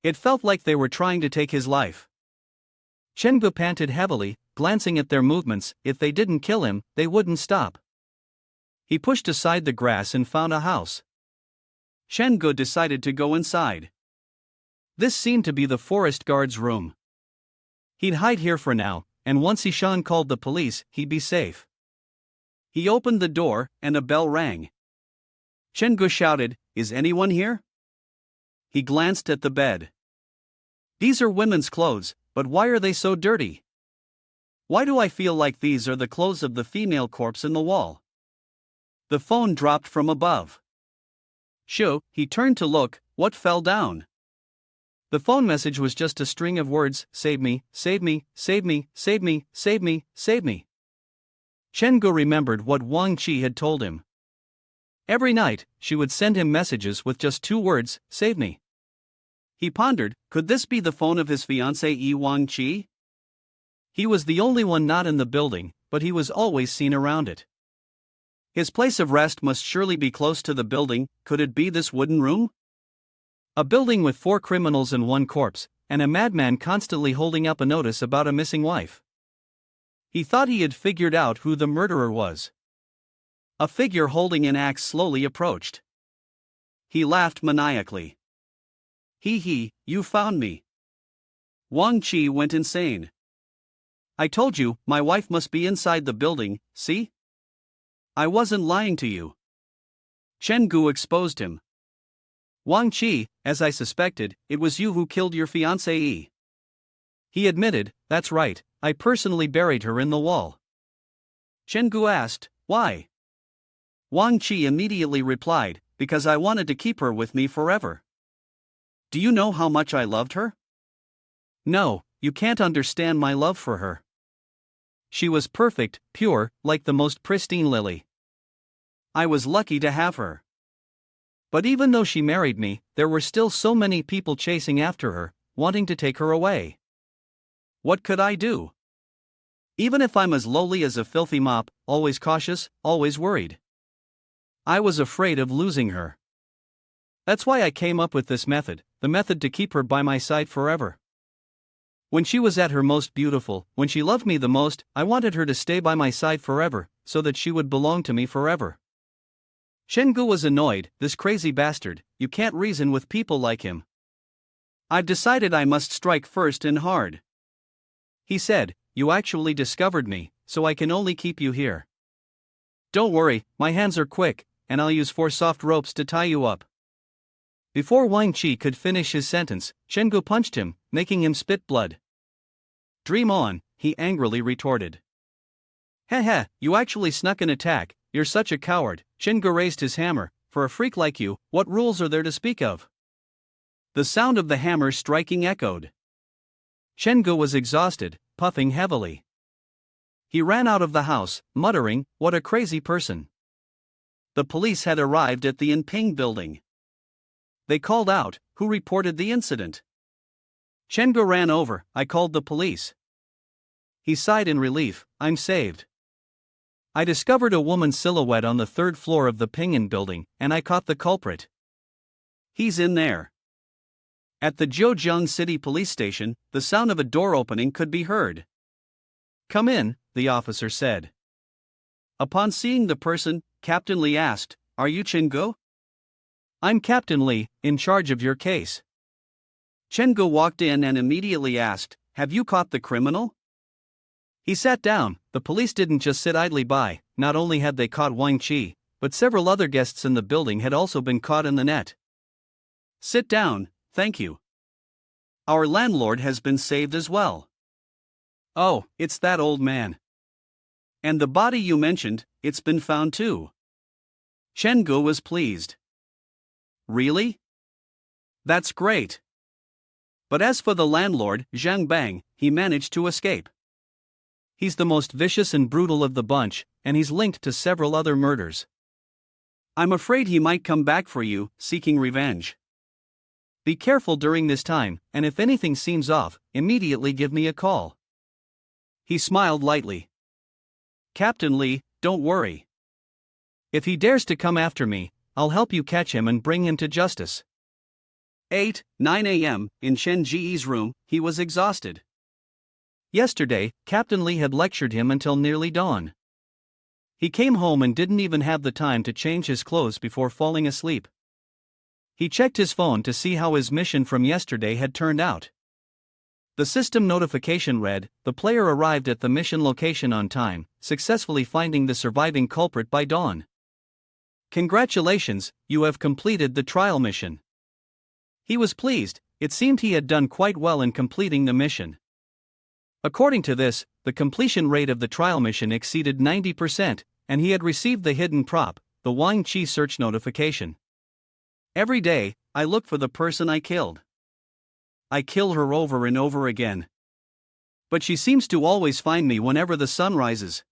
It felt like they were trying to take his life. Chenggu panted heavily, glancing at their movements. If they didn't kill him, they wouldn't stop. He pushed aside the grass and found a house. Chenggu decided to go inside. This seemed to be the forest guard's room. He'd hide here for now, and once Ishan called the police, he'd be safe. He opened the door, and a bell rang. Chenggu shouted, "Is anyone here?" He glanced at the bed. These are women's clothes, but why are they so dirty? Why do I feel like these are the clothes of the female corpse in the wall? The phone dropped from above. Shoo, he turned to look, what fell down? The phone message was just a string of words, save me, save me, save me, save me, save me, save me. Chenggu remembered what Wang Qi had told him. Every night, she would send him messages with just 2 words, save me. He pondered, could this be the phone of his fiancée Wang Qi? He was the only one not in the building, but he was always seen around it. His place of rest must surely be close to the building. Could it be this wooden room? A building with 4 criminals and 1 corpse, and a madman constantly holding up a notice about a missing wife. He thought he had figured out who the murderer was. A figure holding an axe slowly approached. He laughed maniacally. Hee, you found me. Wang Qi went insane. I told you, my wife must be inside the building, see? I wasn't lying to you. Chenggu exposed him. Wang Qi, as I suspected, it was you who killed your fiancée. He admitted, that's right, I personally buried her in the wall. Chenggu asked, why? Wang Qi immediately replied, because I wanted to keep her with me forever. Do you know how much I loved her? No, you can't understand my love for her. She was perfect, pure, like the most pristine lily. I was lucky to have her. But even though she married me, there were still so many people chasing after her, wanting to take her away. What could I do? Even if I'm as lowly as a filthy mop, always cautious, always worried. I was afraid of losing her. That's why I came up with this method, the method to keep her by my side forever. When she was at her most beautiful, when she loved me the most, I wanted her to stay by my side forever, so that she would belong to me forever. Chenggu was annoyed, this crazy bastard, you can't reason with people like him. I've decided I must strike first and hard. He said, you actually discovered me, so I can only keep you here. Don't worry, my hands are quick, and I'll use 4 soft ropes to tie you up. Before Wang Qi could finish his sentence, Chenggu punched him, making him spit blood. Dream on, he angrily retorted. Heh, you actually snuck an attack, you're such a coward. Chenggu raised his hammer. For a freak like you, what rules are there to speak of? The sound of the hammer striking echoed. Chenggu was exhausted, puffing heavily. He ran out of the house, muttering, what a crazy person. The police had arrived at the Inping building. They called out, who reported the incident? Chenggu ran over, I called the police. He sighed in relief, I'm saved. I discovered a woman's silhouette on the 3rd floor of the Pingan building, and I caught the culprit. He's in there. At the Zhejiang City Police Station, the sound of a door opening could be heard. Come in, the officer said. Upon seeing the person, Captain Li asked, are you Chenggu? I'm Captain Li, in charge of your case. Chenggu walked in and immediately asked, have you caught the criminal? He sat down. The police didn't just sit idly by, not only had they caught Wang Qi, but several other guests in the building had also been caught in the net. Sit down, thank you. Our landlord has been saved as well. Oh, it's that old man. And the body you mentioned, it's been found too. Chenggu was pleased. Really? That's great. But as for the landlord, Zhang Bang, he managed to escape. He's the most vicious and brutal of the bunch, and he's linked to several other murders. I'm afraid he might come back for you, seeking revenge. Be careful during this time, and if anything seems off, immediately give me a call." He smiled lightly. "Captain Lee, don't worry. If he dares to come after me, I'll help you catch him and bring him to justice." 9 a.m., in Chen Ji's room, he was exhausted. Yesterday, Captain Lee had lectured him until nearly dawn. He came home and didn't even have the time to change his clothes before falling asleep. He checked his phone to see how his mission from yesterday had turned out. The system notification read, "The player arrived at the mission location on time, successfully finding the surviving culprit by dawn. Congratulations, you have completed the trial mission." He was pleased. It seemed he had done quite well in completing the mission. According to this, the completion rate of the trial mission exceeded 90%, and he had received the hidden prop, the Wang Chi search notification. "Every day, I look for the person I killed. I kill her over and over again. But she seems to always find me whenever the sun rises.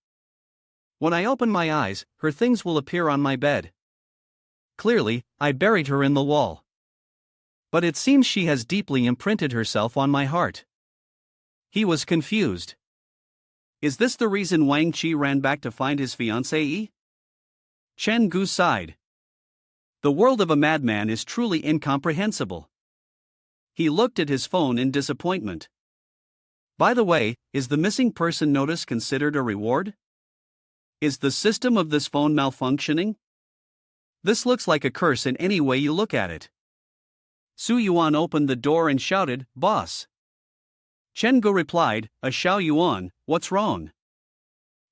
When I open my eyes, her things will appear on my bed. Clearly, I buried her in the wall. But it seems she has deeply imprinted herself on my heart." He was confused. Is this the reason Wang Chi ran back to find his fiancée? Chen Gu sighed. The world of a madman is truly incomprehensible. He looked at his phone in disappointment. By the way, is the missing person notice considered a reward? Is the system of this phone malfunctioning? This looks like a curse in any way you look at it. Su Yuan opened the door and shouted, "Boss!" Chen Gu replied, "Xiao Yuan, what's wrong?"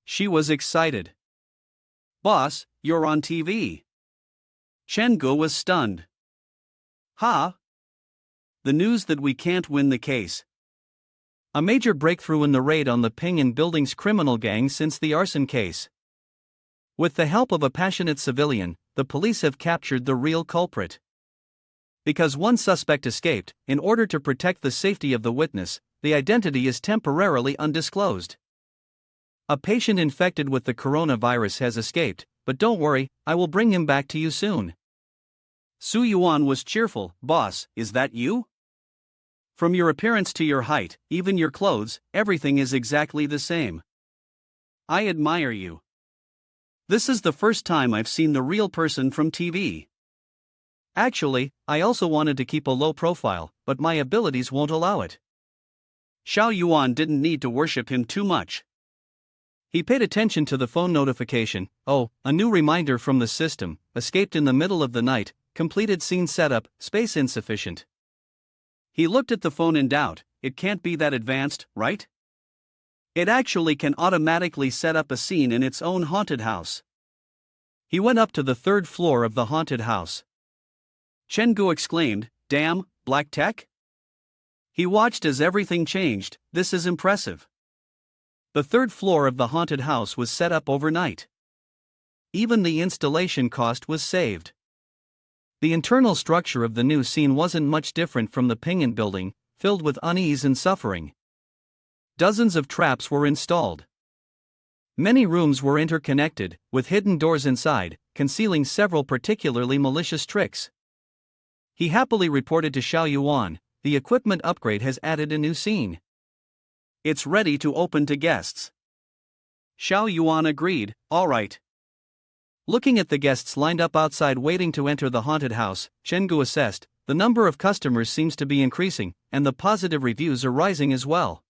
She was excited. "Boss, you're on TV." Chen Gu was stunned. "Ha? The news that we can't win the case. A major breakthrough in the raid on the Pingan building's criminal gang since the arson case. With the help of a passionate civilian, the police have captured the real culprit. Because one suspect escaped, in order to protect the safety of the witness, the identity is temporarily undisclosed. A patient infected with the coronavirus has escaped, but don't worry, I will bring him back to you soon." Su Yuan was cheerful. "Boss, is that you? From your appearance to your height, even your clothes, everything is exactly the same. I admire you. This is the first time I've seen the real person from TV. Actually, I also wanted to keep a low profile, but my abilities won't allow it." Xiao Yuan didn't need to worship him too much. He paid attention to the phone notification. "Oh, a new reminder from the system, escaped in the middle of the night, completed scene setup, space insufficient." He looked at the phone in doubt. It can't be that advanced, right? It actually can automatically set up a scene in its own haunted house. He went up to the third floor of the haunted house. Chen Gu exclaimed, "Damn, black tech?" He watched as everything changed. "This is impressive." The third floor of the haunted house was set up overnight. Even the installation cost was saved. The internal structure of the new scene wasn't much different from the Pingan building, filled with unease and suffering. Dozens of traps were installed. Many rooms were interconnected, with hidden doors inside, concealing several particularly malicious tricks. He happily reported to Xiao Yuan, "The equipment upgrade has added a new scene. It's ready to open to guests." Xiao Yuan agreed, "All right." Looking at the guests lined up outside waiting to enter the haunted house, Chen Gu assessed, the number of customers seems to be increasing, and the positive reviews are rising as well.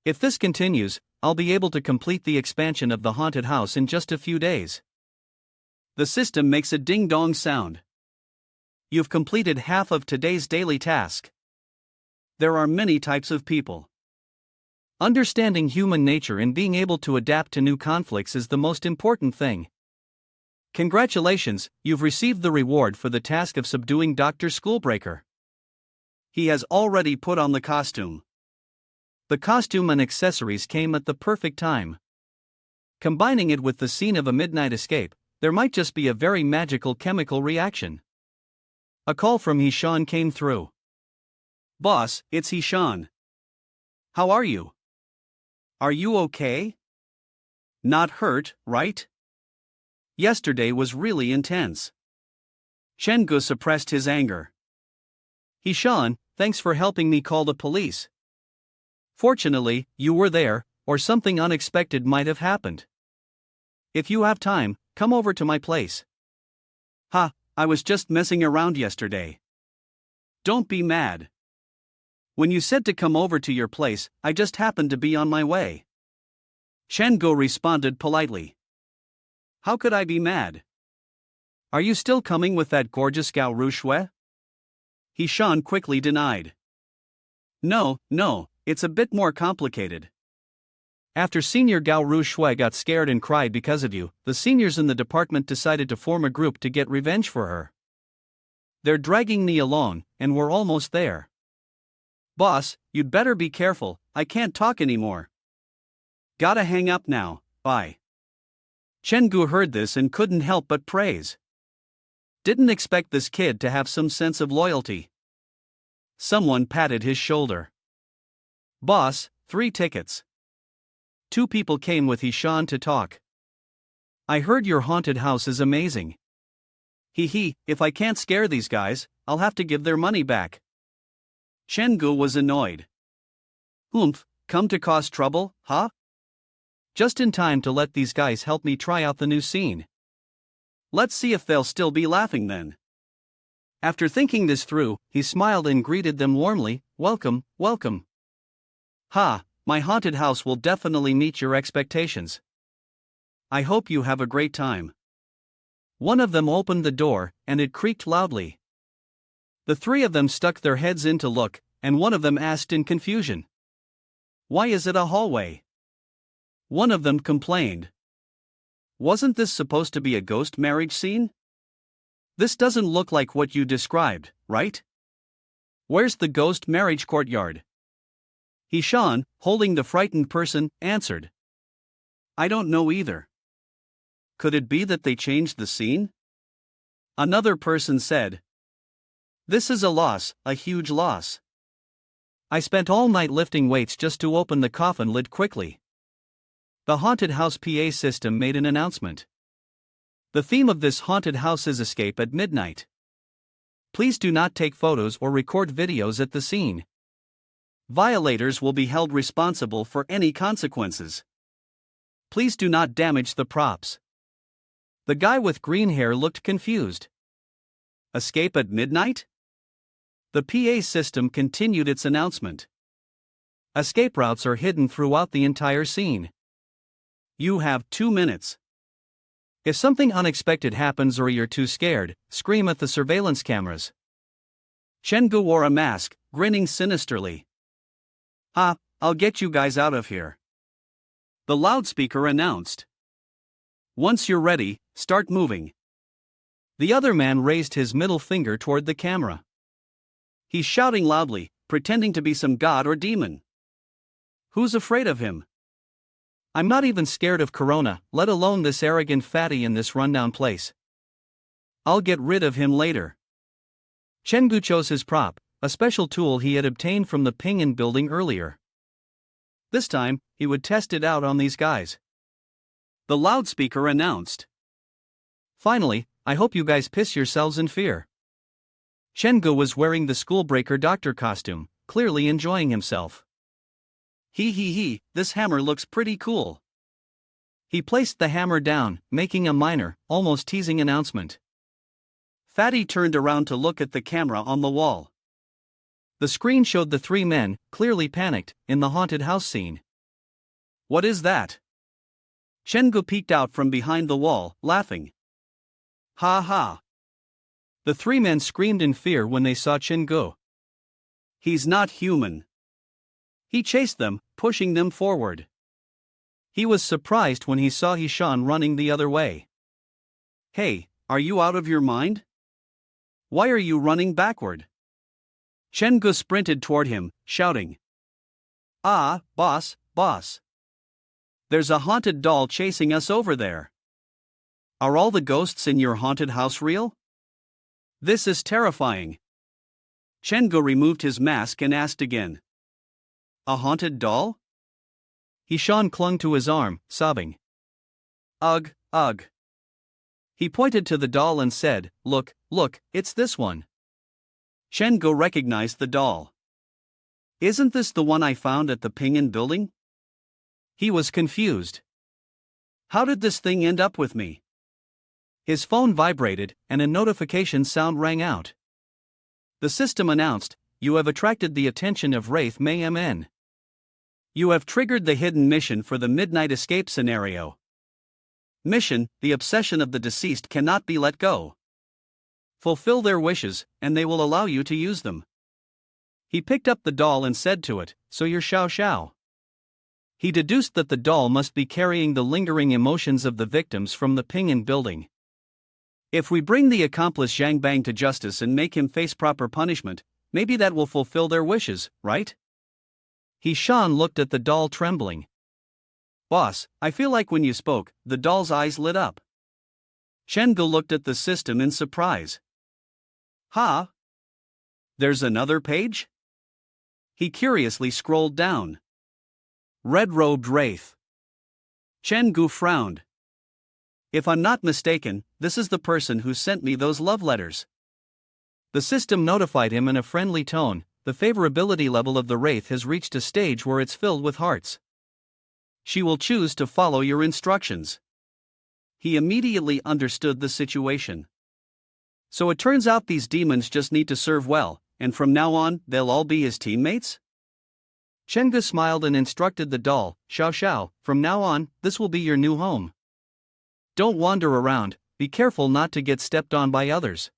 If this continues, I'll be able to complete the expansion of the haunted house in just a few days. The system makes a ding-dong sound. You've completed half of today's daily task. There are many types of people. Understanding human nature and being able to adapt to new conflicts is the most important thing. Congratulations, you've received the reward for the task of subduing Dr. Schoolbreaker. He has already put on the costume. The costume and accessories came at the perfect time. Combining it with the scene of a midnight escape, there might just be a very magical chemical reaction. A call from Hishan came through. "Boss, it's Hishan. How are you? Are you okay? Not hurt, right? Yesterday was really intense. Chen-gu suppressed his anger. He-shan, thanks for helping me call the police. Fortunately, you were there, or something unexpected might have happened. If you have time, come over to my place. Ha, I was just messing around yesterday. Don't be mad. When you said to come over to your place, I just happened to be on my way. Chen-gu responded politely. How could I be mad? Are you still coming with that gorgeous Gao Rushui? He-shan quickly denied. No, it's a bit more complicated. After Senior Gao Rushui got scared and cried because of you, the seniors in the department decided to form a group to get revenge for her. They're dragging me along, and we're almost there. Boss, you'd better be careful, I can't talk anymore. Gotta hang up now, bye. Chen-gu heard this and couldn't help but praise. Didn't expect this kid to have some sense of loyalty. Someone patted his shoulder. Boss, 3 tickets. 2 people came with He-shan to talk. I heard your haunted house is amazing. If I can't scare these guys, I'll have to give their money back. Chen-gu was annoyed. Come to cause trouble, huh? Just in time to let these guys help me try out the new scene. Let's see if they'll still be laughing then. After thinking this through, he smiled and greeted them warmly. Welcome. Ha, my haunted house will definitely meet your expectations. I hope you have a great time. One of them opened the door, and it creaked loudly. The 3 of them stuck their heads in to look, and one of them asked in confusion. Why is it a hallway? One of them complained. Wasn't this supposed to be a ghost marriage scene? This doesn't look like what you described, right? Where's the ghost marriage courtyard? He-shan, holding the frightened person, answered. I don't know either. Could it be that they changed the scene? Another person said. This is a loss, a huge loss. I spent all night lifting weights just to open the coffin lid quickly. The haunted house PA system made an announcement. The theme of this haunted house is escape at midnight. Please do not take photos or record videos at the scene. Violators will be held responsible for any consequences. Please do not damage the props. The guy with green hair looked confused. Escape at midnight? The PA system continued its announcement. Escape routes are hidden throughout the entire scene. You have 2 minutes. If something unexpected happens or you're too scared, scream at the surveillance cameras. Chen-gu wore a mask, grinning sinisterly. I'll get you guys out of here. The loudspeaker announced. Once you're ready, start moving. The other man raised his middle finger toward the camera. He's shouting loudly, pretending to be some god or demon. Who's afraid of him? I'm not even scared of Corona, let alone this arrogant fatty in this rundown place. I'll get rid of him later. Chen-gu chose his prop, a special tool he had obtained from the Pingan building earlier. This time, he would test it out on these guys. The loudspeaker announced. Finally, I hope you guys piss yourselves in fear. Chen-gu was wearing the schoolbreaker doctor costume, clearly enjoying himself. This hammer looks pretty cool. He placed the hammer down, making a minor, almost teasing announcement. Fatty turned around to look at the camera on the wall. The screen showed the 3 men, clearly panicked, in the haunted house scene. What is that? Chen-gu peeked out from behind the wall, laughing. Ha. The 3 men screamed in fear when they saw Chen-gu. He's not human. He chased them, pushing them forward. He was surprised when he saw He-shan running the other way. Hey, are you out of your mind? Why are you running backward? Chen-gu sprinted toward him, shouting. Boss. There's a haunted doll chasing us over there. Are all the ghosts in your haunted house real? This is terrifying. Chen-gu removed his mask and asked again. A haunted doll? He-shan clung to his arm, sobbing. Ugh, ugh. He pointed to the doll and said, look, it's this one. Chen-go recognized the doll. Isn't this the one I found at the Pingan building? He was confused. How did this thing end up with me? His phone vibrated, and a notification sound rang out. The system announced, you have attracted the attention of Wraith MN. You have triggered the hidden mission for the midnight escape scenario. Mission, the obsession of the deceased cannot be let go. Fulfill their wishes, and they will allow you to use them. He picked up the doll and said to it, so you're Xiao Xiao. He deduced that the doll must be carrying the lingering emotions of the victims from the Pingan building. If we bring the accomplice Zhang Bang to justice and make him face proper punishment, maybe that will fulfill their wishes, right? He-shan looked at the doll trembling. Boss, I feel like when you spoke, the doll's eyes lit up. Chen-go looked at the system in surprise. Huh? There's another page? He curiously scrolled down. Red-robed wraith. Chen-go frowned. If I'm not mistaken, this is the person who sent me those love letters. The system notified him in a friendly tone, the favorability level of the wraith has reached a stage where it's filled with hearts. She will choose to follow your instructions. He immediately understood the situation. So it turns out these demons just need to serve well, and from now on, they'll all be his teammates? Chen-go smiled and instructed the doll, Xiao Xiao, from now on, this will be your new home. Don't wander around, be careful not to get stepped on by others.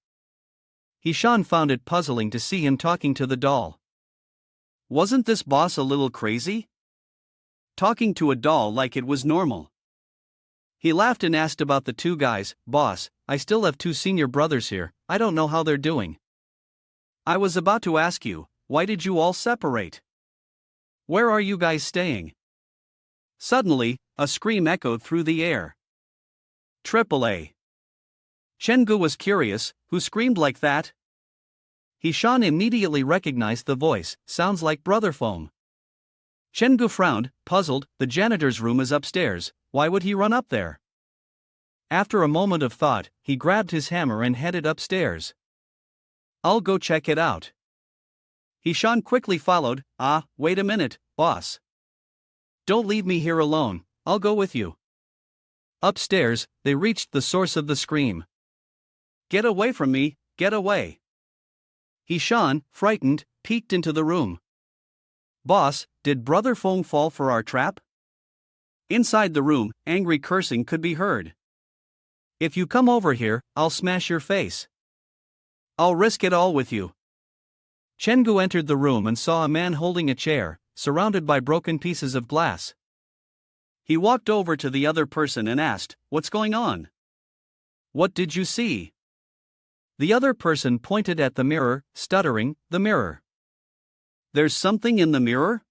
He-shan found it puzzling to see him talking to the doll. Wasn't this boss a little crazy? Talking to a doll like it was normal. He laughed and asked about the two guys. Boss, I still have two senior brothers here, I don't know how they're doing. I was about to ask you, why did you all separate? Where are you guys staying? Suddenly, a scream echoed through the air. AAA. Chen-go was curious, who screamed like that? He-shan immediately recognized the voice, sounds like brother foam. Chen-go frowned, puzzled, the janitor's room is upstairs, why would he run up there? After a moment of thought, he grabbed his hammer and headed upstairs. I'll go check it out. He-shan quickly followed. Wait a minute, boss. Don't leave me here alone, I'll go with you. Upstairs, they reached the source of the scream. Get away from me, get away. He-shan, frightened, peeked into the room. Boss, did Brother Fong fall for our trap? Inside the room, angry cursing could be heard. If you come over here, I'll smash your face. I'll risk it all with you. Chen-go entered the room and saw a man holding a chair, surrounded by broken pieces of glass. He walked over to the other person and asked, what's going on? What did you see? The other person pointed at the mirror, stuttering, the mirror. There's something in the mirror?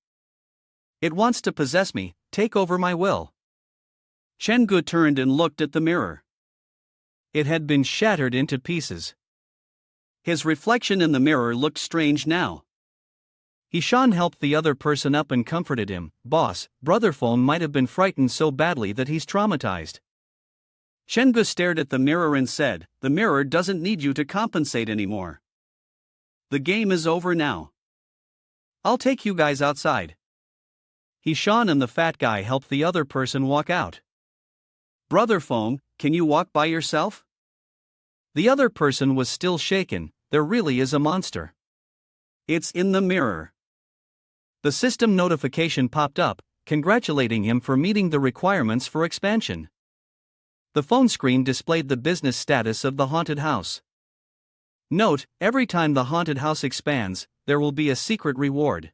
It wants to possess me, take over my will. Chen-go turned and looked at the mirror. It had been shattered into pieces. His reflection in the mirror looked strange now. He-shan helped the other person up and comforted him. Boss, Brother Phone might have been frightened so badly that he's traumatized. Chen-go stared at the mirror and said, the mirror doesn't need you to compensate anymore. The game is over now. I'll take you guys outside. He-shan and the fat guy helped the other person walk out. Brother Phone, can you walk by yourself? The other person was still shaken. There really is a monster. It's in the mirror. The system notification popped up, congratulating him for meeting the requirements for expansion. The phone screen displayed the business status of the haunted house. Note, every time the haunted house expands, there will be a secret reward.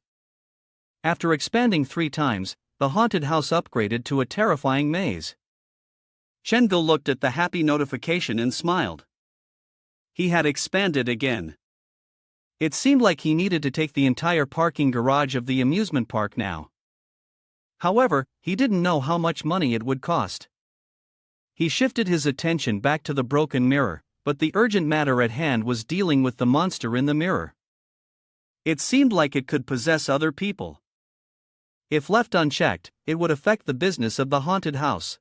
After expanding 3 times, the haunted house upgraded to a terrifying maze. Chen-go looked at the happy notification and smiled. He had expanded again. It seemed like he needed to take the entire parking garage of the amusement park now. However, he didn't know how much money it would cost. He shifted his attention back to the broken mirror, but the urgent matter at hand was dealing with the monster in the mirror. It seemed like it could possess other people. If left unchecked, it would affect the business of the haunted house.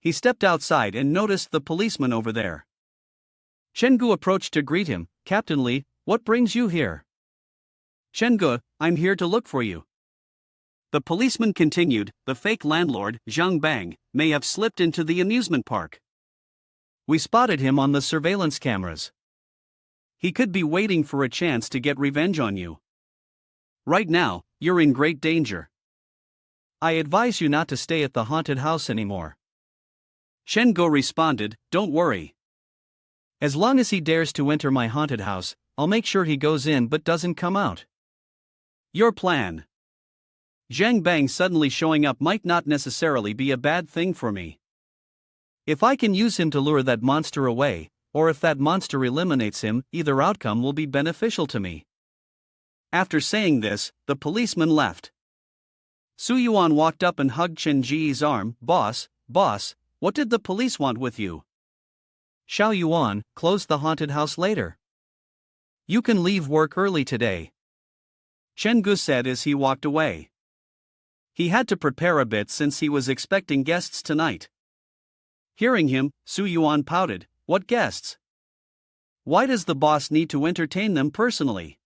He stepped outside and noticed the policeman over there. Chenggu approached to greet him. "Captain Li, what brings you here?" "Chenggu, I'm here to look for you." The policeman continued. "The fake landlord, Zhang Bang, may have slipped into the amusement park. We spotted him on the surveillance cameras. He could be waiting for a chance to get revenge on you. Right now, you're in great danger. I advise you not to stay at the haunted house anymore." Chenggu responded, "Don't worry. As long as he dares to enter my haunted house, I'll make sure he goes in but doesn't come out." "Your plan. Zhang Bang suddenly showing up might not necessarily be a bad thing for me. If I can use him to lure that monster away, or if that monster eliminates him, either outcome will be beneficial to me." After saying this, the policeman left. Su Yuan walked up and hugged Chen Ji's arm. Boss, what did the police want with you?" "Xiao Yuan, close the haunted house later. You can leave work early today," Chenggu said as he walked away. He had to prepare a bit since he was expecting guests tonight. Hearing him, Su Yuan pouted. "What guests? Why does the boss need to entertain them personally?"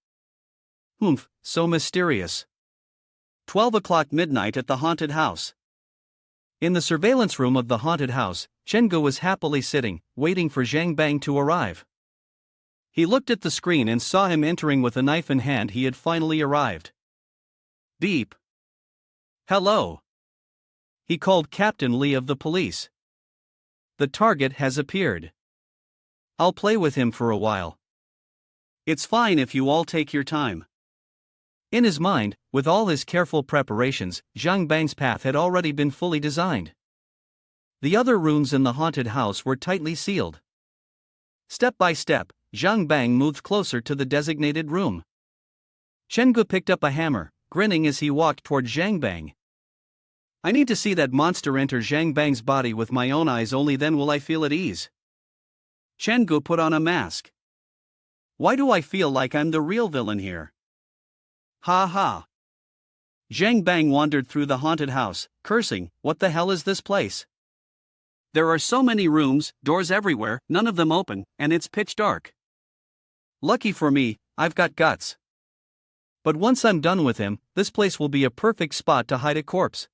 "Humph, so mysterious." 12 o'clock midnight at the haunted house. In the surveillance room of the haunted house, Chenggu was happily sitting, waiting for Zhang Bang to arrive. He looked at the screen and saw him entering with a knife in hand. He had finally arrived. Beep. "Hello." He called Captain Li of the police. "The target has appeared. I'll play with him for a while." "It's fine if you all take your time." In his mind, with all his careful preparations, Zhang Bang's path had already been fully designed. The other rooms in the haunted house were tightly sealed. Step by step, Zhang Bang moved closer to the designated room. Chenggu picked up a hammer, grinning as he walked toward Zhang Bang. "I need to see that monster enter Zhang Bang's body with my own eyes, only then will I feel at ease." Chenggu put on a mask. "Why do I feel like I'm the real villain here?" Ha ha. Zhang Bang wandered through the haunted house, cursing. "What the hell is this place? There are so many rooms, doors everywhere, none of them open, and it's pitch dark. Lucky for me, I've got guts. But once I'm done with him, this place will be a perfect spot to hide a corpse.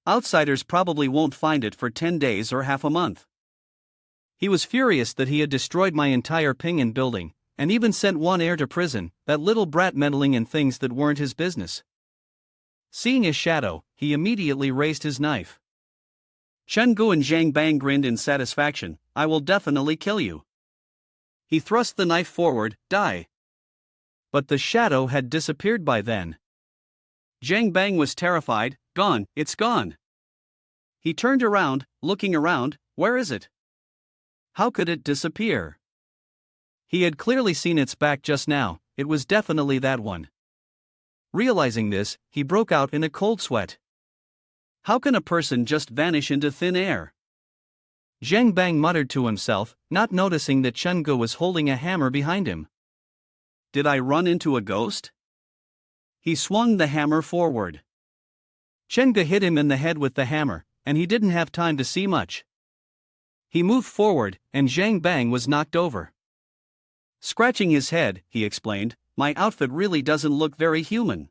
Outsiders probably won't find it for 10 days or half a month." He was furious that he had destroyed my entire Pingan building, and even sent one heir to prison, that little brat meddling in things that weren't his business. Seeing his shadow, he immediately raised his knife. Chenggu and Zhang Bang grinned in satisfaction. "I will definitely kill you." He thrust the knife forward. Die. But the shadow had disappeared by then. Zhang Bang was terrified. "Gone, it's gone." He turned around, looking around. Where is it? How could it disappear? He had clearly seen its back just now. It was definitely that one. Realizing this, he broke out in a cold sweat. How can a person just vanish into thin air? Zhang Bang muttered to himself, not noticing that Chenggu was holding a hammer behind him. Did I run into a ghost? He swung the hammer forward. Chenggu hit him in the head with the hammer, and he didn't have time to see much. He moved forward, and Zhang Bang was knocked over. Scratching his head, he explained, "My outfit really doesn't look very human."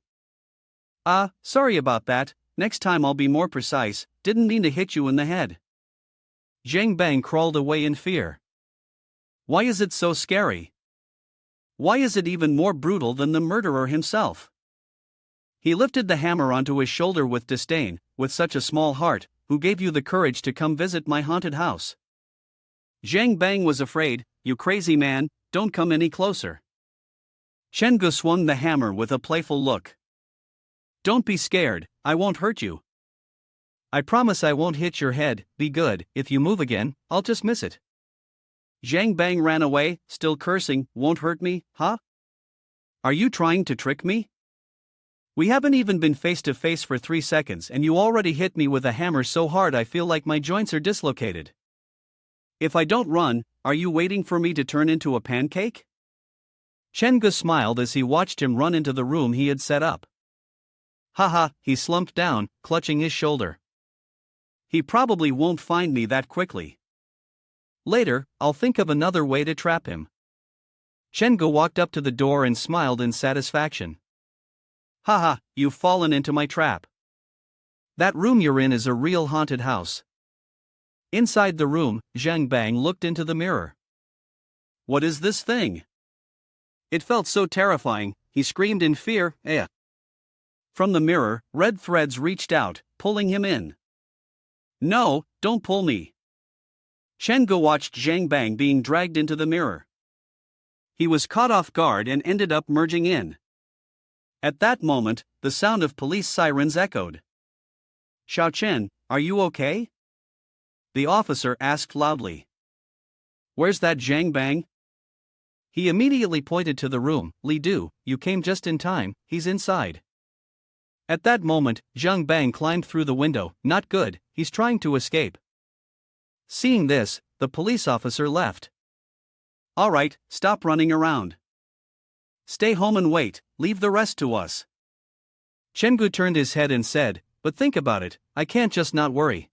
Sorry about that, next time I'll be more precise, didn't mean to hit you in the head." Zhang Bang crawled away in fear. Why is it so scary? Why is it even more brutal than the murderer himself? He lifted the hammer onto his shoulder with disdain. "With such a small heart, who gave you the courage to come visit my haunted house?" Zhang Bang was afraid. "You crazy man, don't come any closer." Chenggu swung the hammer with a playful look. "Don't be scared, I won't hurt you. I promise I won't hit your head, be good, if you move again, I'll just miss it." Zhang Bang ran away, still cursing. "Won't hurt me, huh? Are you trying to trick me? We haven't even been face to face for 3 seconds and you already hit me with a hammer so hard I feel like my joints are dislocated. If I don't run, are you waiting for me to turn into a pancake?" Chenggu smiled as he watched him run into the room he had set up. Haha, he slumped down, clutching his shoulder. He probably won't find me that quickly. Later, I'll think of another way to trap him. Chengu walked up to the door and smiled in satisfaction. Haha, you've fallen into my trap. That room you're in is a real haunted house. Inside the room, Zhang Bang looked into the mirror. What is this thing? It felt so terrifying, he screamed in fear, eh. From the mirror, red threads reached out, pulling him in. No, don't pull me. Chengu watched Zhang Bang being dragged into the mirror. He was caught off guard and ended up merging in. At that moment, the sound of police sirens echoed. Xiao Chen, are you okay? The officer asked loudly. Where's that Zhang Bang? He immediately pointed to the room. Li Du, you came just in time, he's inside. At that moment, Zhang Bang climbed through the window. Not good, he's trying to escape. Seeing this, the police officer left. Alright, stop running around. Stay home and wait, leave the rest to us. Chengu turned his head and said, but think about it, I can't just not worry.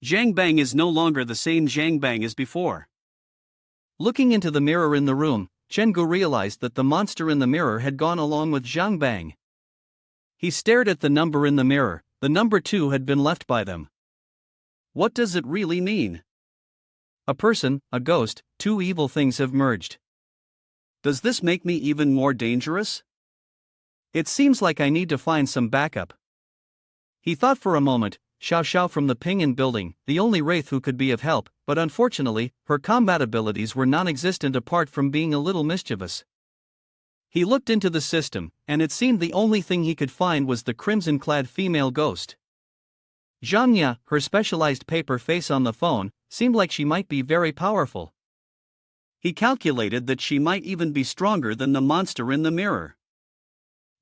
Zhang Bang is no longer the same Zhang Bang as before. Looking into the mirror in the room, Chengu realized that the monster in the mirror had gone along with Zhang Bang. He stared at the number in the mirror. The number 2 had been left by them. What does it really mean? A person, a ghost, 2 evil things have merged. Does this make me even more dangerous? It seems like I need to find some backup. He thought for a moment. Xiao Xiao from the Pingan building, the only wraith who could be of help, but unfortunately, her combat abilities were non-existent apart from being a little mischievous. He looked into the system, and it seemed the only thing he could find was the crimson-clad female ghost. Zhangya, her specialized paper face on the phone, seemed like she might be very powerful. He calculated that she might even be stronger than the monster in the mirror.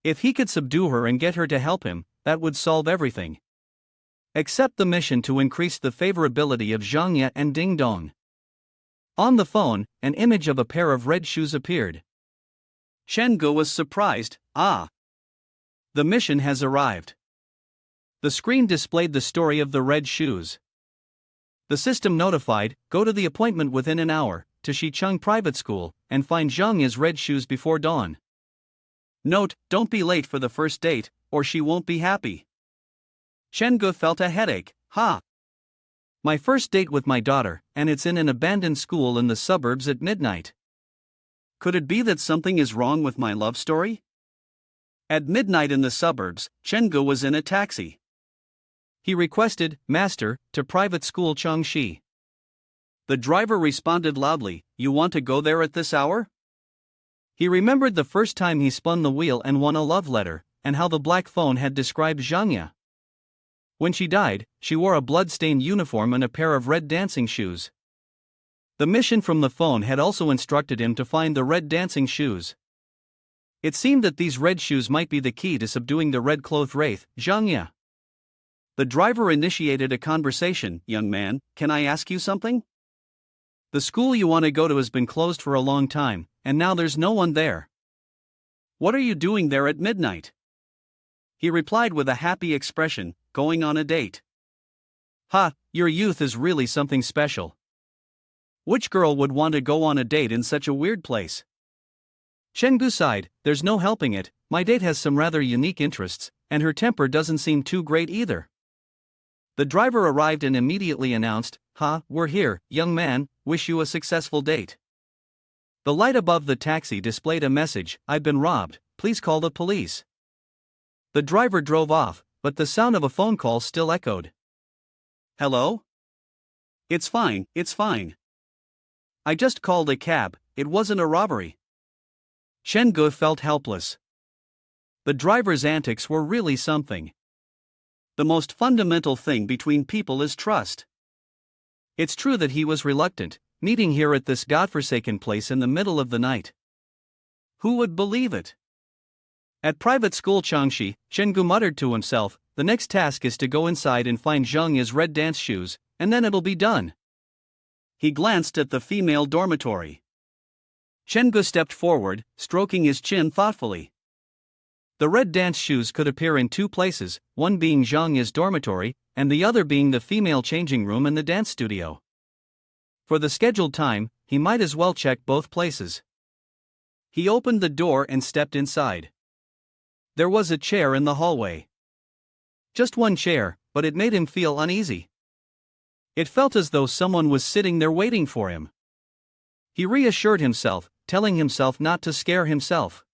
If he could subdue her and get her to help him, that would solve everything. Except the mission to increase the favorability of Zhangya and Ding Dong. On the phone, an image of a pair of red shoes appeared. Chengu was surprised. Ah! The mission has arrived. The screen displayed the story of the red shoes. The system notified, go to the appointment within an hour, to Shicheng Private School, and find Zhangya's red shoes before dawn. Note, don't be late for the first date, or she won't be happy. Chengu felt a headache. Ha! My first date with my daughter, and it's in an abandoned school in the suburbs at midnight. Could it be that something is wrong with my love story? At midnight in the suburbs, Chengu was in a taxi. He requested, Master, to private school Changxi. The driver responded loudly, you want to go there at this hour? He remembered the first time he spun the wheel and won a love letter, and how the black phone had described Zhangya. When she died, she wore a blood-stained uniform and a pair of red dancing shoes. The mission from the phone had also instructed him to find the red dancing shoes. It seemed that these red shoes might be the key to subduing the red-clothed wraith, Zhangya. The driver initiated a conversation. Young man, can I ask you something? The school you want to go to has been closed for a long time, and now there's no one there. What are you doing there at midnight? He replied with a happy expression, going on a date. Ha, your youth is really something special. Which girl would want to go on a date in such a weird place? Chengu sighed, there's no helping it, my date has some rather unique interests, and her temper doesn't seem too great either. The driver arrived and immediately announced, Ha, we're here, young man, wish you a successful date. The light above the taxi displayed a message, I've been robbed, please call the police. The driver drove off, but the sound of a phone call still echoed. Hello? It's fine, it's fine. I just called a cab, it wasn't a robbery. Chengu felt helpless. The driver's antics were really something. The most fundamental thing between people is trust. It's true that he was reluctant, meeting here at this godforsaken place in the middle of the night. Who would believe it? At private school Changxi, Chengu muttered to himself, the next task is to go inside and find Zhangya's red dance shoes, and then it'll be done. He glanced at the female dormitory. Chengu stepped forward, stroking his chin thoughtfully. The red dance shoes could appear in two places, one being Zhang Ya's dormitory, and the other being the female changing room in the dance studio. For the scheduled time, he might as well check both places. He opened the door and stepped inside. There was a chair in the hallway. Just one chair, but it made him feel uneasy. It felt as though someone was sitting there waiting for him. He reassured himself, telling himself not to scare himself.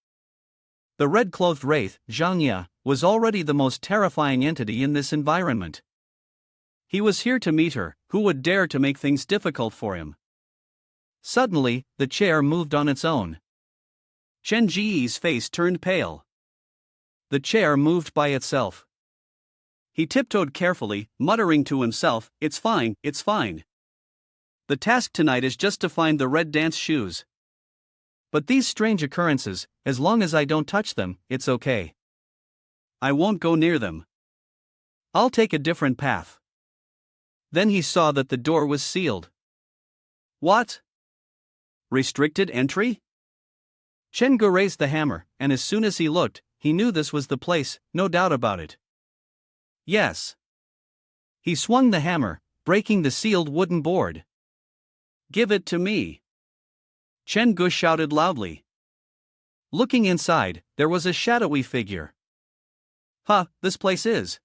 The red-clothed wraith, Zhang Ya, was already the most terrifying entity in this environment. He was here to meet her. Who would dare to make things difficult for him? Suddenly, the chair moved on its own. Chen Jiyi's face turned pale. The chair moved by itself. He tiptoed carefully, muttering to himself, "It's fine, it's fine. The task tonight is just to find the red dance shoes. But these strange occurrences, as long as I don't touch them, it's okay. I won't go near them. I'll take a different path." Then he saw that the door was sealed. What? Restricted entry? Chen Gu raised the hammer, and as soon as he looked, he knew this was the place, no doubt about it. Yes. He swung the hammer, breaking the sealed wooden board. "Give it to me!" Chen Gu shouted loudly. Looking inside, there was a shadowy figure. This place is.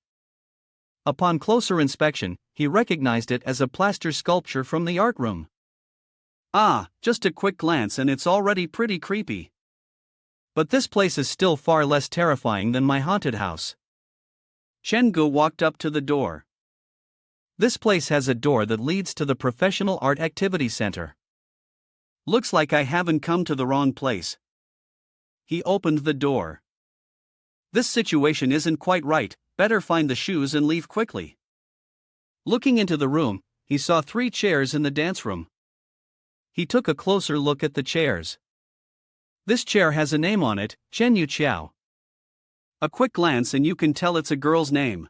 Upon closer inspection, he recognized it as a plaster sculpture from the art room. Just a quick glance and it's already pretty creepy. But this place is still far less terrifying than my haunted house. Chen Gu walked up to the door. This place has a door that leads to the Professional Art Activity Center. Looks like I haven't come to the wrong place. He opened the door. This situation isn't quite right, better find the shoes and leave quickly. Looking into the room, he saw 3 chairs in the dance room. He took a closer look at the chairs. This chair has a name on it, Chen Yu Qiao. A quick glance and you can tell it's a girl's name.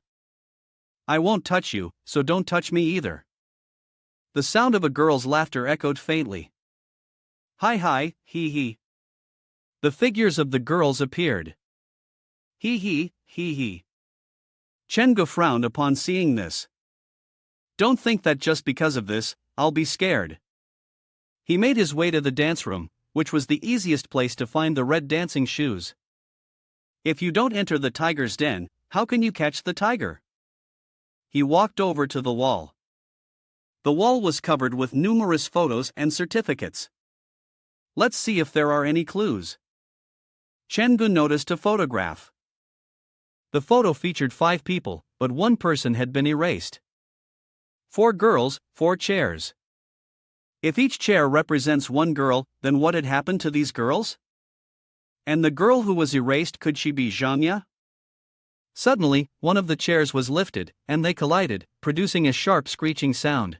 I won't touch you, so don't touch me either. The sound of a girl's laughter echoed faintly. Hi, hee hee. The figures of the girls appeared. Hee hee. Chen Gu frowned upon seeing this. Don't think that just because of this, I'll be scared. He made his way to the dance room, which was the easiest place to find the red dancing shoes. If you don't enter the tiger's den, how can you catch the tiger? He walked over to the wall. The wall was covered with numerous photos and certificates. Let's see if there are any clues. Chen Gu noticed a photograph. The photo featured 5 people, but one person had been erased. 4 girls, 4 chairs. If each chair represents one girl, then what had happened to these girls? And the girl who was erased, could she be Zhang Ya? Suddenly, one of the chairs was lifted, and they collided, producing a sharp screeching sound.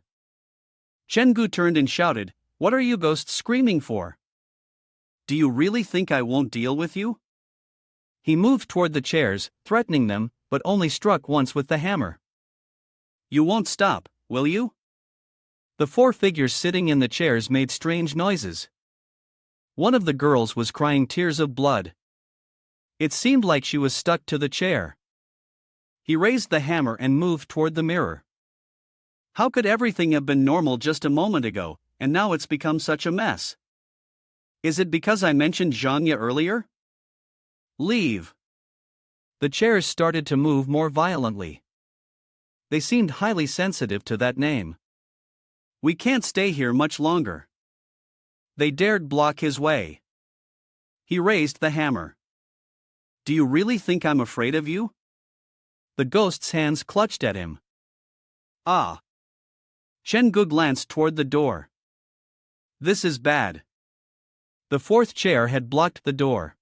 Chen Gu turned and shouted, "What are you ghosts screaming for? Do you really think I won't deal with you?" He moved toward the chairs, threatening them, but only struck once with the hammer. "You won't stop, will you?" The 4 figures sitting in the chairs made strange noises. One of the girls was crying tears of blood. It seemed like she was stuck to the chair. He raised the hammer and moved toward the mirror. How could everything have been normal just a moment ago, and now it's become such a mess? Is it because I mentioned Zhang Ya earlier? Leave. The chairs started to move more violently. They seemed highly sensitive to that name. We can't stay here much longer. They dared block his way. He raised the hammer. Do you really think I'm afraid of you? The ghost's hands clutched at him. Chen Gu glanced toward the door. This is bad. The 4th chair had blocked the door.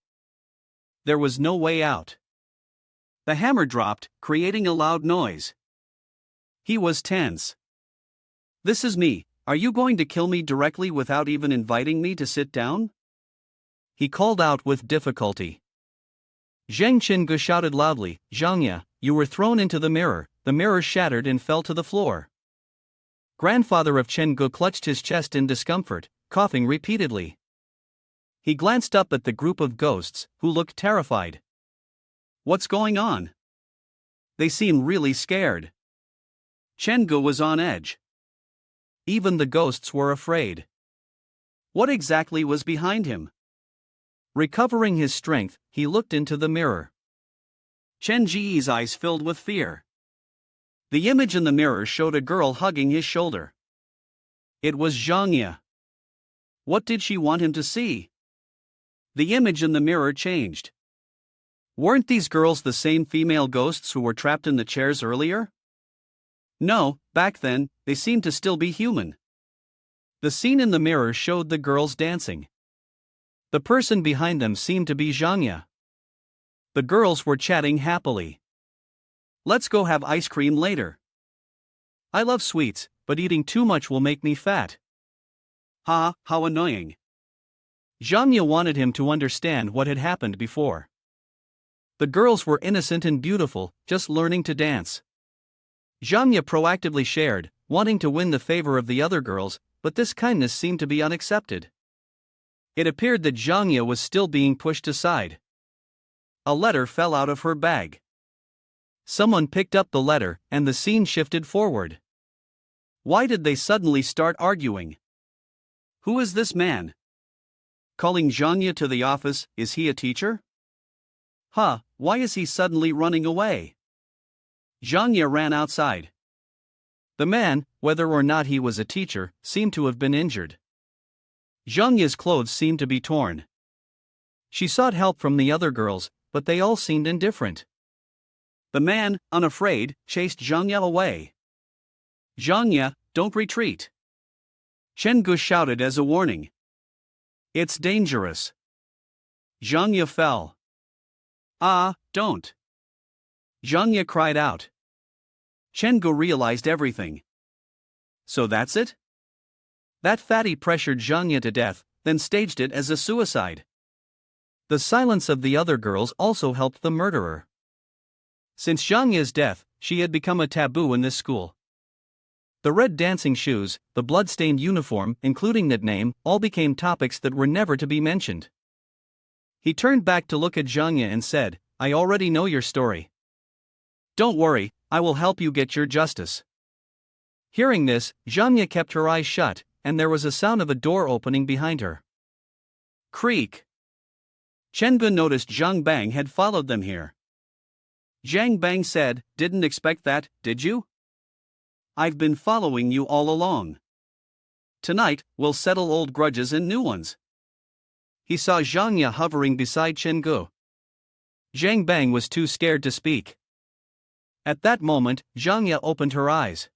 There was no way out. The hammer dropped, creating a loud noise. He was tense. This is me. Are you going to kill me directly without even inviting me to sit down? He called out with difficulty. Zheng Qingu shouted loudly, Zhang Ya, you were thrown into the mirror shattered and fell to the floor. Grandfather of Chen Gu clutched his chest in discomfort, coughing repeatedly. He glanced up at the group of ghosts, who looked terrified. What's going on? They seem really scared. Chen-gu was on edge. Even the ghosts were afraid. What exactly was behind him? Recovering his strength, he looked into the mirror. Chen-ji's eyes filled with fear. The image in the mirror showed a girl hugging his shoulder. It was Zhangya. What did she want him to see? The image in the mirror changed. Weren't these girls the same female ghosts who were trapped in the chairs earlier? No, back then, they seemed to still be human. The scene in the mirror showed the girls dancing. The person behind them seemed to be Zhangya. The girls were chatting happily. Let's go have ice cream later. I love sweets, but eating too much will make me fat. Ha, how annoying. Zhangya wanted him to understand what had happened before. The girls were innocent and beautiful, just learning to dance. Zhangya proactively shared, wanting to win the favor of the other girls, but this kindness seemed to be unaccepted. It appeared that Zhangya was still being pushed aside. A letter fell out of her bag. Someone picked up the letter, and the scene shifted forward. Why did they suddenly start arguing? Who is this man? Calling Zhangya to the office, is he a teacher? Why is he suddenly running away? Zhangya ran outside. The man, whether or not he was a teacher, seemed to have been injured. Zhangya's clothes seemed to be torn. She sought help from the other girls, but they all seemed indifferent. The man, unafraid, chased Zhangya away. Zhangya, don't retreat. Chen-gu shouted as a warning. It's dangerous. Zhangya fell. Don't. Zhangya cried out. Chen-gu realized everything. So that's it? That fatty pressured Zhangya to death, then staged it as a suicide. The silence of the other girls also helped the murderer. Since Zhangya's death, she had become a taboo in this school. The red dancing shoes, the blood-stained uniform, including that name, all became topics that were never to be mentioned. He turned back to look at Zhangya and said, I already know your story. Don't worry, I will help you get your justice. Hearing this, Zhangya kept her eyes shut, and there was a sound of a door opening behind her. Creak. Chen-gu noticed Zhang Bang had followed them here. Zhang Bang said, Didn't expect that, did you? I've been following you all along. Tonight, we'll settle old grudges and new ones. He saw Zhangya hovering beside Chen-gu. Zhang Bang was too scared to speak. At that moment, Zhangya opened her eyes.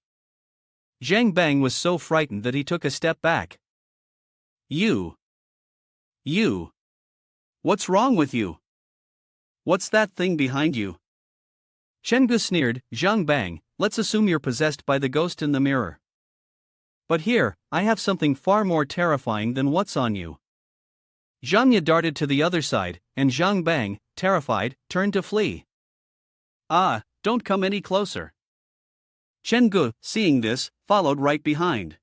Zhang Bang was so frightened that he took a step back. You. What's wrong with you? What's that thing behind you? Chen-gu sneered, Zhang Bang, let's assume you're possessed by the ghost in the mirror. But here, I have something far more terrifying than what's on you. Zhangya darted to the other side, and Zhang Bang, terrified, turned to flee. Don't come any closer. Chen-gu, seeing this, followed right behind.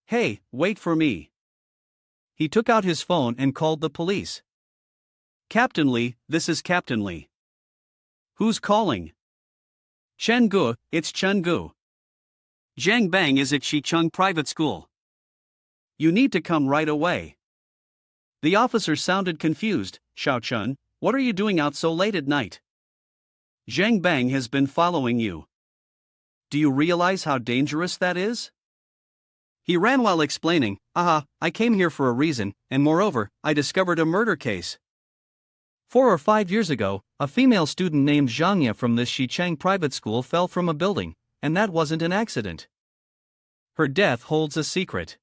Hey, wait for me. He took out his phone and called the police. Captain Lee, this is Captain Lee. Who's calling? Chen-gu, it's Chen-gu. Zhang Bang is at Xicheng Private School. You need to come right away. The officer sounded confused. Xiao Chun, what are you doing out so late at night? Zhang Bang has been following you. Do you realize how dangerous that is? He ran while explaining, I came here for a reason, and moreover, I discovered a murder case. 4 or 5 years ago, a female student named Zhangya from this Xicheng private school fell from a building, and that wasn't an accident. Her death holds a secret.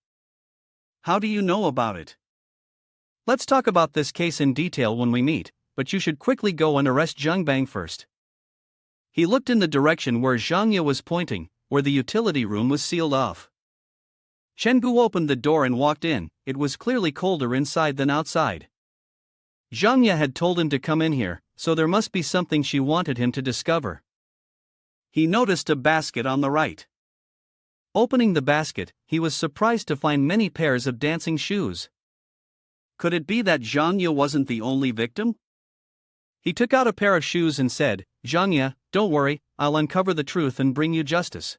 How do you know about it? Let's talk about this case in detail when we meet, but you should quickly go and arrest Zhang Bang first. He looked in the direction where Zhangya was pointing, where the utility room was sealed off. Chen-gu opened the door and walked in. It was clearly colder inside than outside. Zhangya had told him to come in here, so there must be something she wanted him to discover. He noticed a basket on the right. Opening the basket, he was surprised to find many pairs of dancing shoes. Could it be that Zhangya wasn't the only victim? He took out a pair of shoes and said, "Zhangya, don't worry, I'll uncover the truth and bring you justice."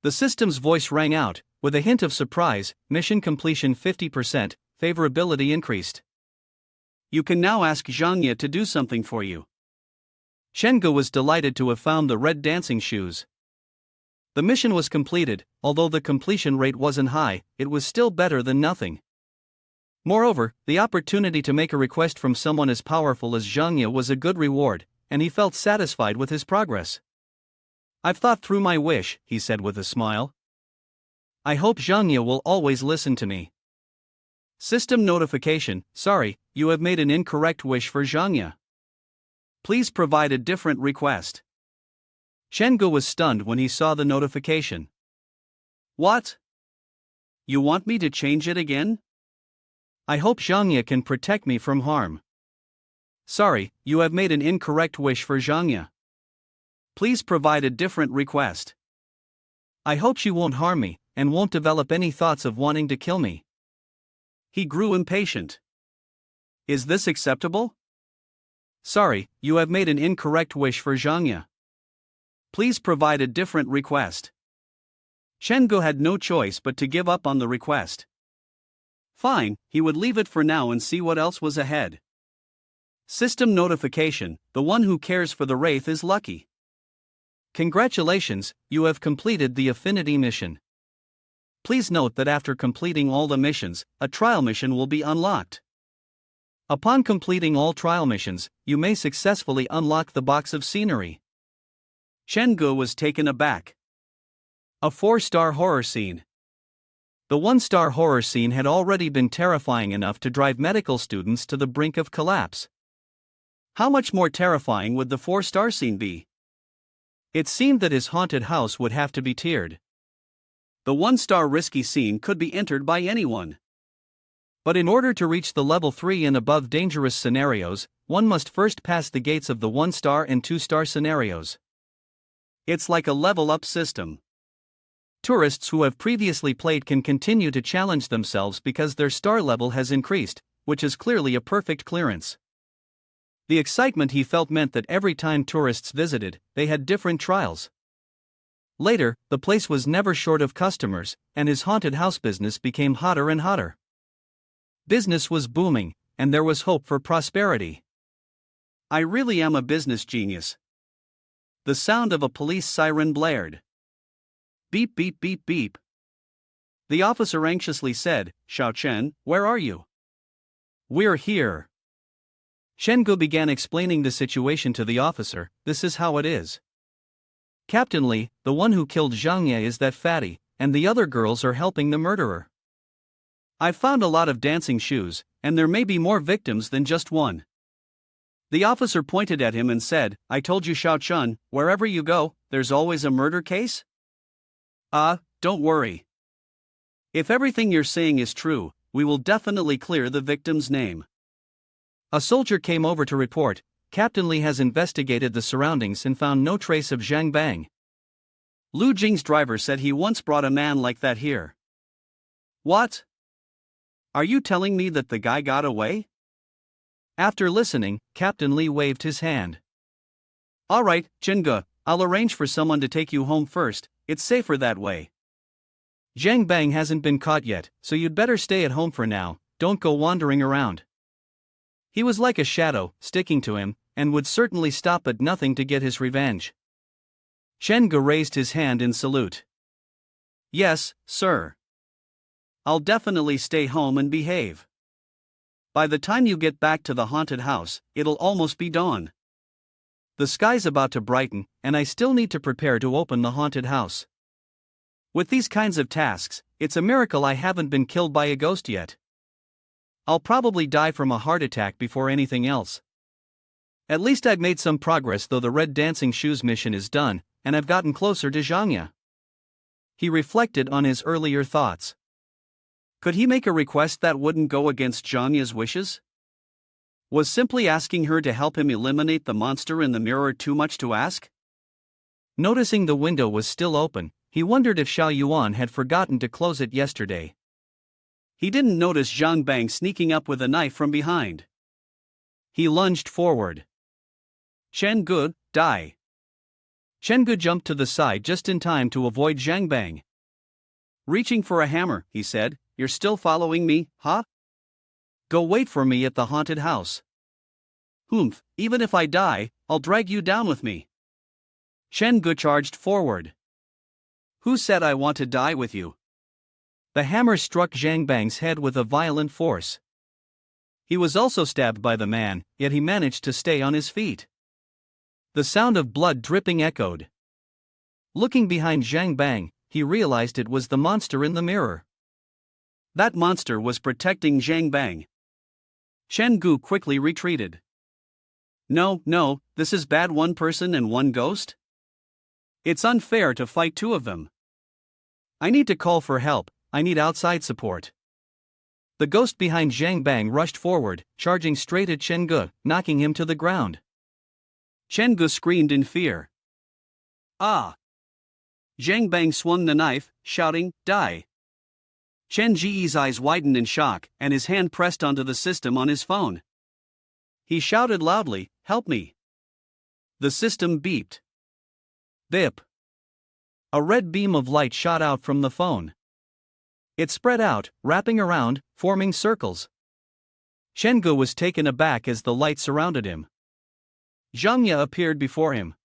The system's voice rang out, with a hint of surprise. Mission completion 50%, favorability increased. You can now ask Zhangya to do something for you. Shengu was delighted to have found the red dancing shoes. The mission was completed. Although the completion rate wasn't high, it was still better than nothing. Moreover, the opportunity to make a request from someone as powerful as Zhangya was a good reward, and he felt satisfied with his progress. "I've thought through my wish," he said with a smile. "I hope Zhangya will always listen to me." System notification: sorry, you have made an incorrect wish for Zhangya. Please provide a different request. Shengu was stunned when he saw the notification. What? You want me to change it again? I hope Zhangya can protect me from harm. Sorry, you have made an incorrect wish for Zhangya. Please provide a different request. I hope she won't harm me, and won't develop any thoughts of wanting to kill me. He grew impatient. Is this acceptable? Sorry, you have made an incorrect wish for Zhangya. Please provide a different request. Shengu had no choice but to give up on the request. Fine, he would leave it for now and see what else was ahead. System notification: the one who cares for the wraith is lucky. Congratulations, you have completed the affinity mission. Please note that after completing all the missions, a trial mission will be unlocked. Upon completing all trial missions, you may successfully unlock the box of scenery. Shengu was taken aback. A 4-star horror scene. The 1-star horror scene had already been terrifying enough to drive medical students to the brink of collapse. How much more terrifying would the 4-star scene be? It seemed that his haunted house would have to be tiered. The 1-star risky scene could be entered by anyone. But in order to reach the level 3 and above dangerous scenarios, one must first pass the gates of the 1-star and 2-star scenarios. It's like a level-up system. Tourists who have previously played can continue to challenge themselves because their star level has increased, which is clearly a perfect clearance. The excitement he felt meant that every time tourists visited, they had different trials. Later, the place was never short of customers, and his haunted house business became hotter and hotter. Business was booming, and there was hope for prosperity. I really am a business genius. The sound of a police siren blared. Beep beep beep beep. The officer anxiously said, "Xiao Chen, where are you?" "We're here." Shengu began explaining the situation to the officer. "This is how it is. Captain Li, the one who killed Zhangya, is that fatty, and the other girls are helping the murderer. I've found a lot of dancing shoes, and there may be more victims than just one." The officer pointed at him and said, "I told you, Xiao Chen, wherever you go, there's always a murder case? Don't worry. If everything you're saying is true, we will definitely clear the victim's name." A soldier came over to report, "Captain Li has investigated the surroundings and found no trace of Zhang Bang. Lu Jing's driver said he once brought a man like that here." "What? Are you telling me that the guy got away?" After listening, Captain Li waved his hand. "Alright, Jinge, I'll arrange for someone to take you home first, it's safer that way. Zhang Bang hasn't been caught yet, so you'd better stay at home for now, don't go wandering around." He was like a shadow, sticking to him, and would certainly stop at nothing to get his revenge. Shengu raised his hand in salute. "Yes, sir. I'll definitely stay home and behave. By the time you get back to the haunted house, it'll almost be dawn. The sky's about to brighten, and I still need to prepare to open the haunted house. With these kinds of tasks, it's a miracle I haven't been killed by a ghost yet. I'll probably die from a heart attack before anything else. At least I've made some progress, though the red dancing shoes mission is done, and I've gotten closer to Zhangya." He reflected on his earlier thoughts. Could he make a request that wouldn't go against Zhangya's wishes? Was simply asking her to help him eliminate the monster in the mirror too much to ask? Noticing the window was still open, he wondered if Xiao Yuan had forgotten to close it yesterday. He didn't notice Zhang Bang sneaking up with a knife from behind. He lunged forward. Chen Gu, die. Chen Gu jumped to the side just in time to avoid Zhang Bang. Reaching for a hammer, he said, "You're still following me, huh? Go wait for me at the haunted house. Humph, even if I die, I'll drag you down with me." Chen Gu charged forward. "Who said I want to die with you?" The hammer struck Zhang Bang's head with a violent force. He was also stabbed by the man, yet he managed to stay on his feet. The sound of blood dripping echoed. Looking behind Zhang Bang, he realized it was the monster in the mirror. That monster was protecting Zhang Bang. Chen Gu quickly retreated. No, this is bad, one person and one ghost? It's unfair to fight two of them. I need to call for help, I need outside support. The ghost behind Zhang Bang rushed forward, charging straight at Chen Gu, knocking him to the ground. Chen Gu screamed in fear. Ah! Zhang Bang swung the knife, shouting, "Die!" Chen Ji's eyes widened in shock, and his hand pressed onto the system on his phone. He shouted loudly, "Help me!" The system beeped. Bip! A red beam of light shot out from the phone. It spread out, wrapping around, forming circles. Chen Gu was taken aback as the light surrounded him. Zhangya appeared before him.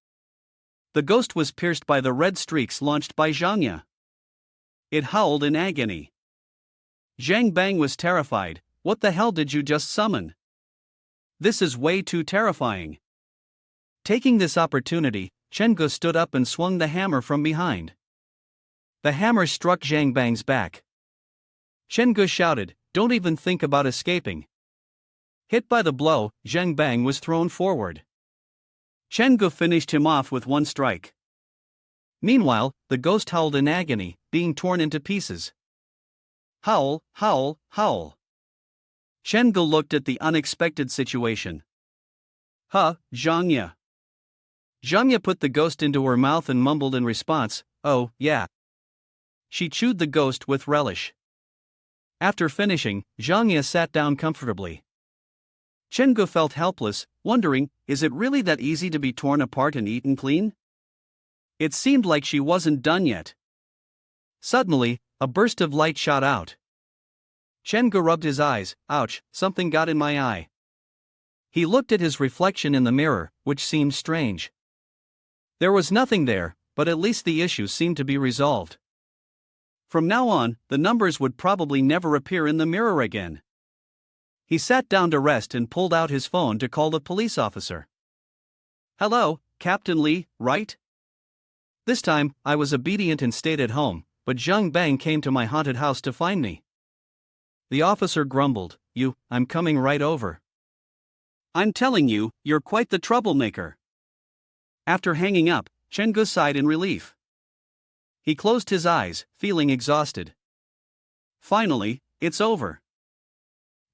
The ghost was pierced by the red streaks launched by Zhangya. It howled in agony. Zhang Bang was terrified. "What the hell did you just summon? This is way too terrifying." Taking this opportunity, Chen Gu stood up and swung the hammer from behind. The hammer struck Zhang Bang's back. Chen Gu shouted, "Don't even think about escaping." Hit by the blow, Zhang Bang was thrown forward. Chen Gu finished him off with one strike. Meanwhile, the ghost howled in agony, being torn into pieces. Howl, howl, howl. Chen Gu looked at the unexpected situation. Zhangya. Zhangya put the ghost into her mouth and mumbled in response, "Oh, yeah." She chewed the ghost with relish. After finishing, Zhangya sat down comfortably. Chen Gu felt helpless, wondering, is it really that easy to be torn apart and eaten clean? It seemed like she wasn't done yet. Suddenly, a burst of light shot out. Chen Gu rubbed his eyes. "Ouch, something got in my eye." He looked at his reflection in the mirror, which seemed strange. There was nothing there, but at least the issue seemed to be resolved. From now on, the numbers would probably never appear in the mirror again. He sat down to rest and pulled out his phone to call the police officer. "Hello, Captain Lee, right? This time, I was obedient and stayed at home, but Zhang Bang came to my haunted house to find me." The officer grumbled, I'm coming right over." "I'm telling you, you're quite the troublemaker." After hanging up, Chen Gu sighed in relief. He closed his eyes, feeling exhausted. Finally, it's over.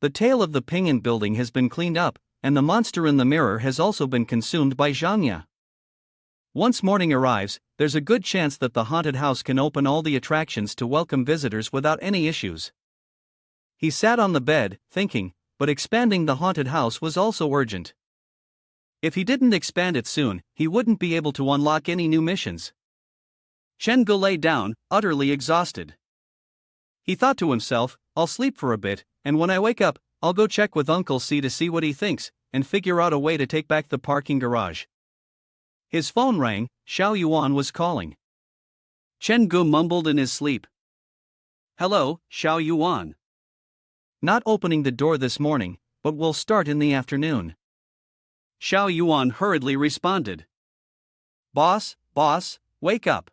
The tail of the Pingan building has been cleaned up, and the monster in the mirror has also been consumed by Zhangya. Once morning arrives, there's a good chance that the haunted house can open all the attractions to welcome visitors without any issues. He sat on the bed, thinking, but expanding the haunted house was also urgent. If he didn't expand it soon, he wouldn't be able to unlock any new missions. Chen Gu lay down, utterly exhausted. He thought to himself, I'll sleep for a bit, and when I wake up, I'll go check with Uncle C to see what he thinks, and figure out a way to take back the parking garage. His phone rang. Xiao Yuan was calling. Chen Gu mumbled in his sleep. "Hello, Xiao Yuan. Not opening the door this morning, but we'll start in the afternoon." Xiao Yuan hurriedly responded. Boss, wake up.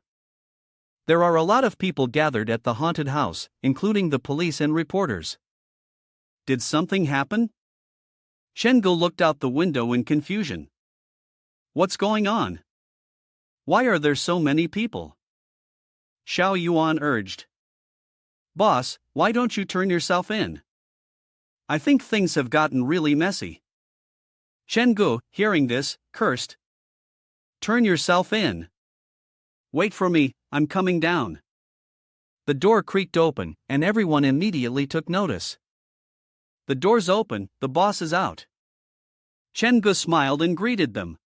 There are a lot of people gathered at the haunted house, including the police and reporters." "Did something happen?" Chen Gu looked out the window in confusion. "What's going on? Why are there so many people?" Xiao Yuan urged. "Boss, why don't you turn yourself in? I think things have gotten really messy." Chen Gu, hearing this, cursed. "Turn yourself in. Wait for me, I'm coming down." The door creaked open, and everyone immediately took notice. "The door's open, the boss is out." Chen-gu smiled and greeted them.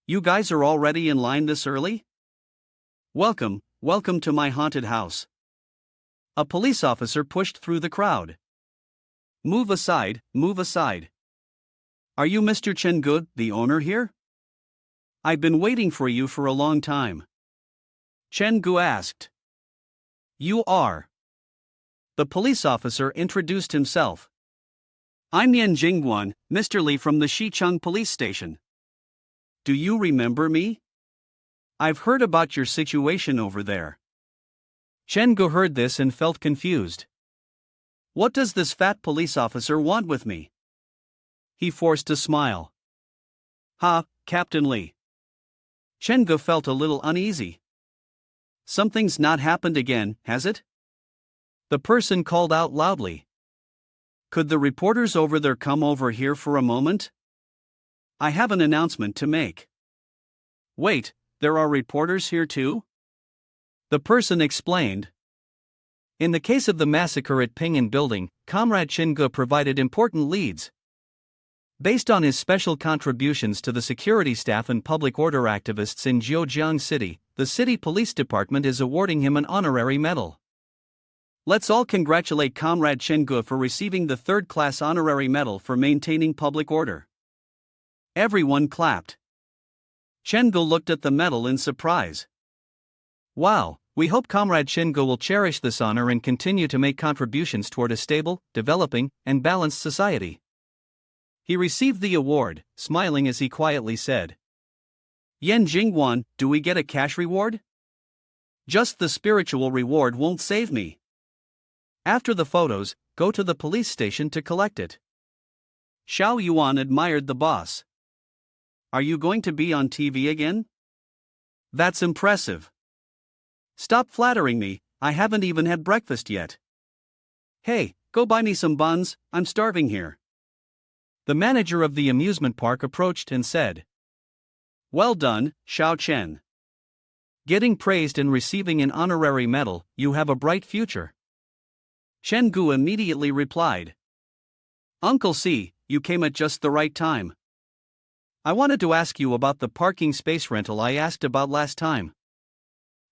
You guys are already in line this early? Welcome to my haunted house. A police officer pushed through the crowd. Move aside. Are you Mr. Chen-gu, the owner here? I've been waiting for you for a long time. Chen-gu asked. You are. The police officer introduced himself. I'm Yan Jingguan, Mr. Li from the Xicheng police station. Do you remember me? I've heard about your situation over there. Chen-gu heard this and felt confused. What does this fat police officer want with me? He forced a smile. Ha, Captain Li. Chen-gu felt a little uneasy. Something's not happened again, has it? The person called out loudly. Could the reporters over there come over here for a moment? I have an announcement to make. Wait, there are reporters here too? The person explained. In the case of the massacre at Pingan building, Comrade Chen-gu provided important leads. Based on his special contributions to the security staff and public order activists in Zhejiang City, the city police department is awarding him an honorary medal. Let's all congratulate Comrade Chen-gu for receiving the third-class honorary medal for maintaining public order. Everyone clapped. Chen-gu looked at the medal in surprise. Wow, we hope Comrade Chen-gu will cherish this honor and continue to make contributions toward a stable, developing, and balanced society. He received the award, smiling as he quietly said. Yan Jingguan, do we get a cash reward? Just the spiritual reward won't save me. After the photos, go to the police station to collect it. Xiao Yuan admired the boss. Are you going to be on TV again? That's impressive. Stop flattering me, I haven't even had breakfast yet. Hey, go buy me some buns, I'm starving here. The manager of the amusement park approached and said. Well done, Xiao Chen. Getting praised and receiving an honorary medal, you have a bright future. Chen-gu immediately replied. Uncle C, you came at just the right time. I wanted to ask you about the parking space rental I asked about last time.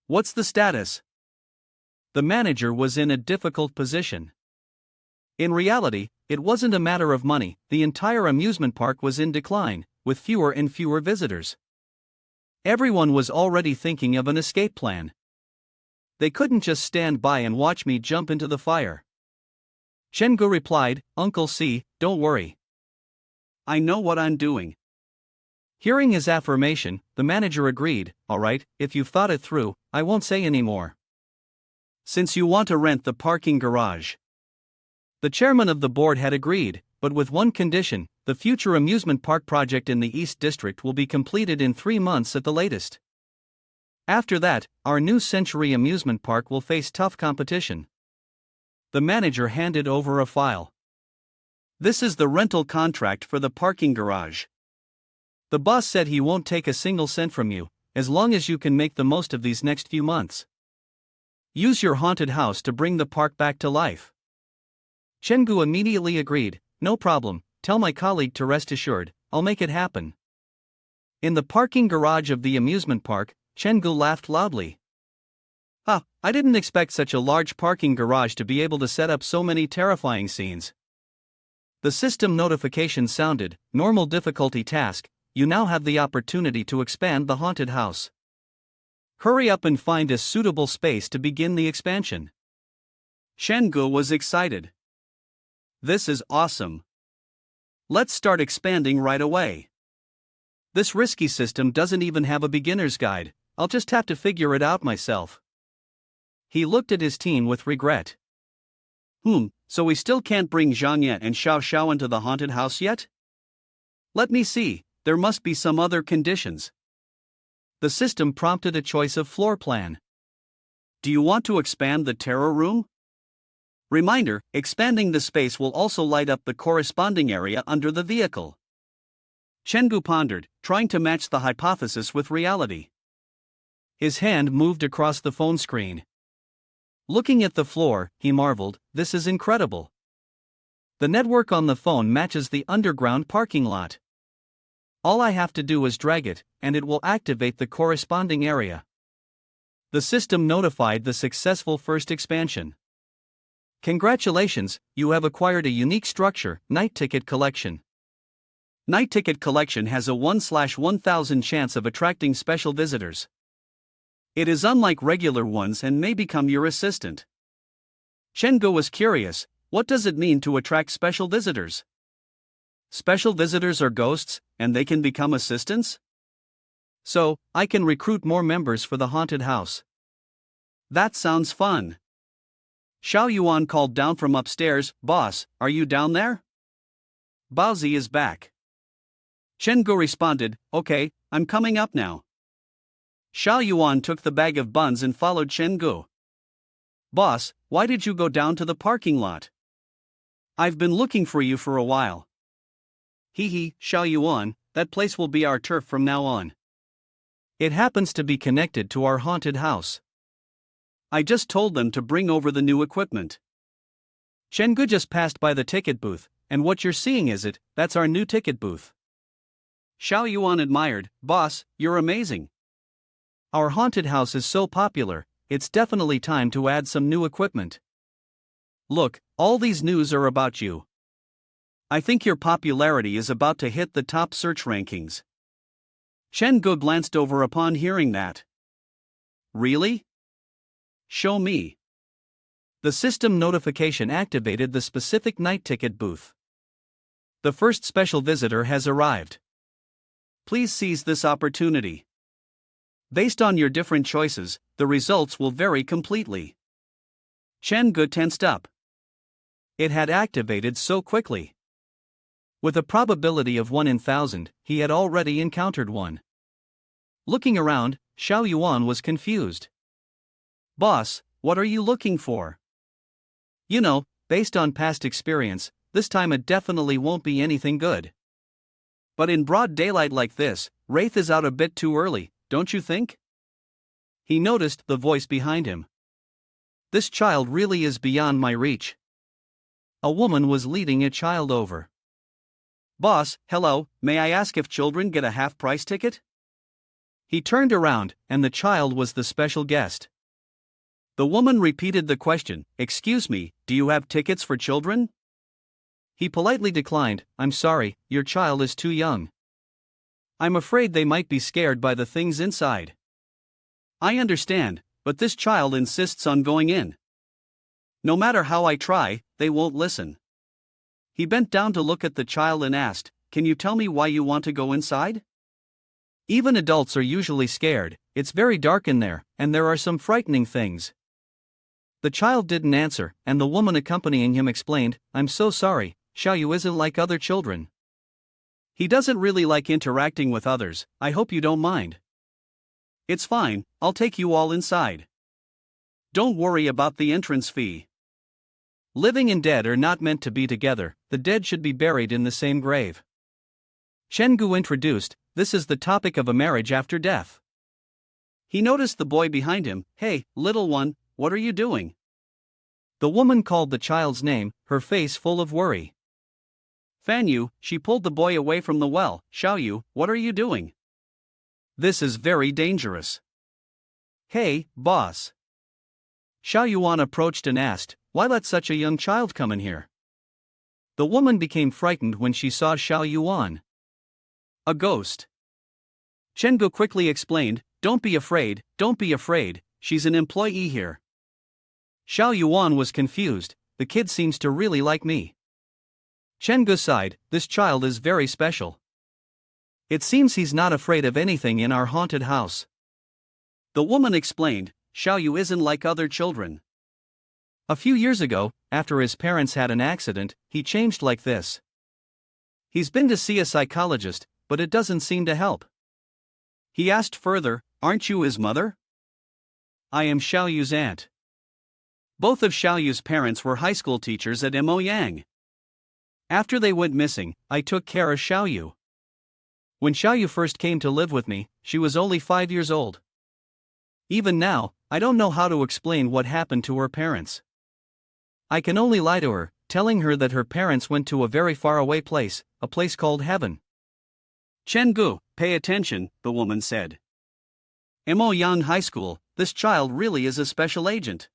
What's the status? The manager was in a difficult position. In reality, it wasn't a matter of money, the entire amusement park was in decline, with fewer and fewer visitors. Everyone was already thinking of an escape plan. They couldn't just stand by and watch me jump into the fire. Chen-gu replied, Uncle C, don't worry. I know what I'm doing. Hearing his affirmation, the manager agreed, alright, if you've thought it through, I won't say any more. Since you want to rent the parking garage. The chairman of the board had agreed, but with one condition, the future amusement park project in the East District will be completed in 3 months at the latest. After that, our new Century amusement park will face tough competition. The manager handed over a file. This is the rental contract for the parking garage. The boss said he won't take a single cent from you, as long as you can make the most of these next few months. Use your haunted house to bring the park back to life. Chen-gu immediately agreed, no problem, tell my colleague to rest assured, I'll make it happen. In the parking garage of the amusement park, Chen-gu laughed loudly. I didn't expect such a large parking garage to be able to set up so many terrifying scenes. The system notification sounded, normal difficulty task, you now have the opportunity to expand the haunted house. Hurry up and find a suitable space to begin the expansion. Chen-gu was excited. This is awesome. Let's start expanding right away. This risky system doesn't even have a beginner's guide, I'll just have to figure it out myself. He looked at his team with regret. So we still can't bring Zhang Yan and Xiao Xiao into the haunted house yet? Let me see, there must be some other conditions. The system prompted a choice of floor plan. Do you want to expand the terror room? Reminder, expanding the space will also light up the corresponding area under the vehicle. Chen-gu pondered, trying to match the hypothesis with reality. His hand moved across the phone screen. Looking at the floor, he marveled, this is incredible. The network on the phone matches the underground parking lot. All I have to do is drag it, and it will activate the corresponding area. The system notified the successful first expansion. Congratulations, you have acquired a unique structure, Night Ticket Collection. Night Ticket Collection has a 1/1000 chance of attracting special visitors. It is unlike regular ones and may become your assistant. Chen-gu was curious, what does it mean to attract special visitors? Special visitors are ghosts, and they can become assistants? So, I can recruit more members for the haunted house. That sounds fun. Xiao Yuan called down from upstairs, "Boss, are you down there?" "Baozi is back." Chen-gu responded, "Okay, I'm coming up now." Xiao Yuan took the bag of buns and followed Chen-gu. "Boss, why did you go down to the parking lot?" "I've been looking for you for a while." "Hee, Xiao Yuan, that place will be our turf from now on. It happens to be connected to our haunted house. I just told them to bring over the new equipment." Chen-gu just passed by the ticket booth, "And what you're seeing that's our new ticket booth." Xiao Yuan admired, "Boss, you're amazing. Our haunted house is so popular, it's definitely time to add some new equipment. Look, all these news are about you. I think your popularity is about to hit the top search rankings." Chen-gu glanced over upon hearing that. "Really? Show me." The system notification activated the specific night ticket booth. "The first special visitor has arrived. Please seize this opportunity. Based on your different choices, the results will vary completely." Chen-gu tensed up. It had activated so quickly. With a probability of 1 in 1,000, he had already encountered one. Looking around, Xiao Yuan was confused. "Boss, what are you looking for?" "You know, based on past experience, this time it definitely won't be anything good. But in broad daylight like this, Wraith is out a bit too early, don't you think?" He noticed the voice behind him. "This child really is beyond my reach." A woman was leading a child over. "Boss, hello, may I ask if children get a half-price ticket?" He turned around, and the child was the special guest. The woman repeated the question, "Excuse me, do you have tickets for children?" He politely declined, "I'm sorry, your child is too young. I'm afraid they might be scared by the things inside." "I understand, but this child insists on going in. No matter how I try, they won't listen." He bent down to look at the child and asked, "Can you tell me why you want to go inside?" "Even adults are usually scared, it's very dark in there, and there are some frightening things." The child didn't answer, and the woman accompanying him explained, "I'm so sorry, Xiaoyu isn't like other children. He doesn't really like interacting with others, I hope you don't mind." "It's fine, I'll take you all inside. Don't worry about the entrance fee. Living and dead are not meant to be together, the dead should be buried in the same grave." Chen-gu introduced, "This is the topic of a marriage after death." He noticed the boy behind him, "Hey, little one, what are you doing?" The woman called the child's name, her face full of worry. "Fanyu," she pulled the boy away from the well, "Xiaoyu, what are you doing? This is very dangerous." "Hey, boss." Xiao Yuan approached and asked, "Why let such a young child come in here?" The woman became frightened when she saw Xiao Yuan. "A ghost." Chen-gu quickly explained, don't be afraid, she's an employee here." Xiao Yuan was confused, "The kid seems to really like me." Chen-gu sighed, "This child is very special. It seems he's not afraid of anything in our haunted house." The woman explained, "Xiaoyu isn't like other children. A few years ago, after his parents had an accident, he changed like this. He's been to see a psychologist, but it doesn't seem to help." He asked further, "Aren't you his mother?" "I am Xiaoyu's aunt. Both of Xiaoyu's parents were high school teachers at Moyang. After they went missing, I took care of Xiaoyu. When Xiaoyu first came to live with me, she was only 5 years old. Even now, I don't know how to explain what happened to her parents. I can only lie to her, telling her that her parents went to a very far away place, a place called heaven." Chen-gu, pay attention, the woman said. Yang High School, this child really is a special agent.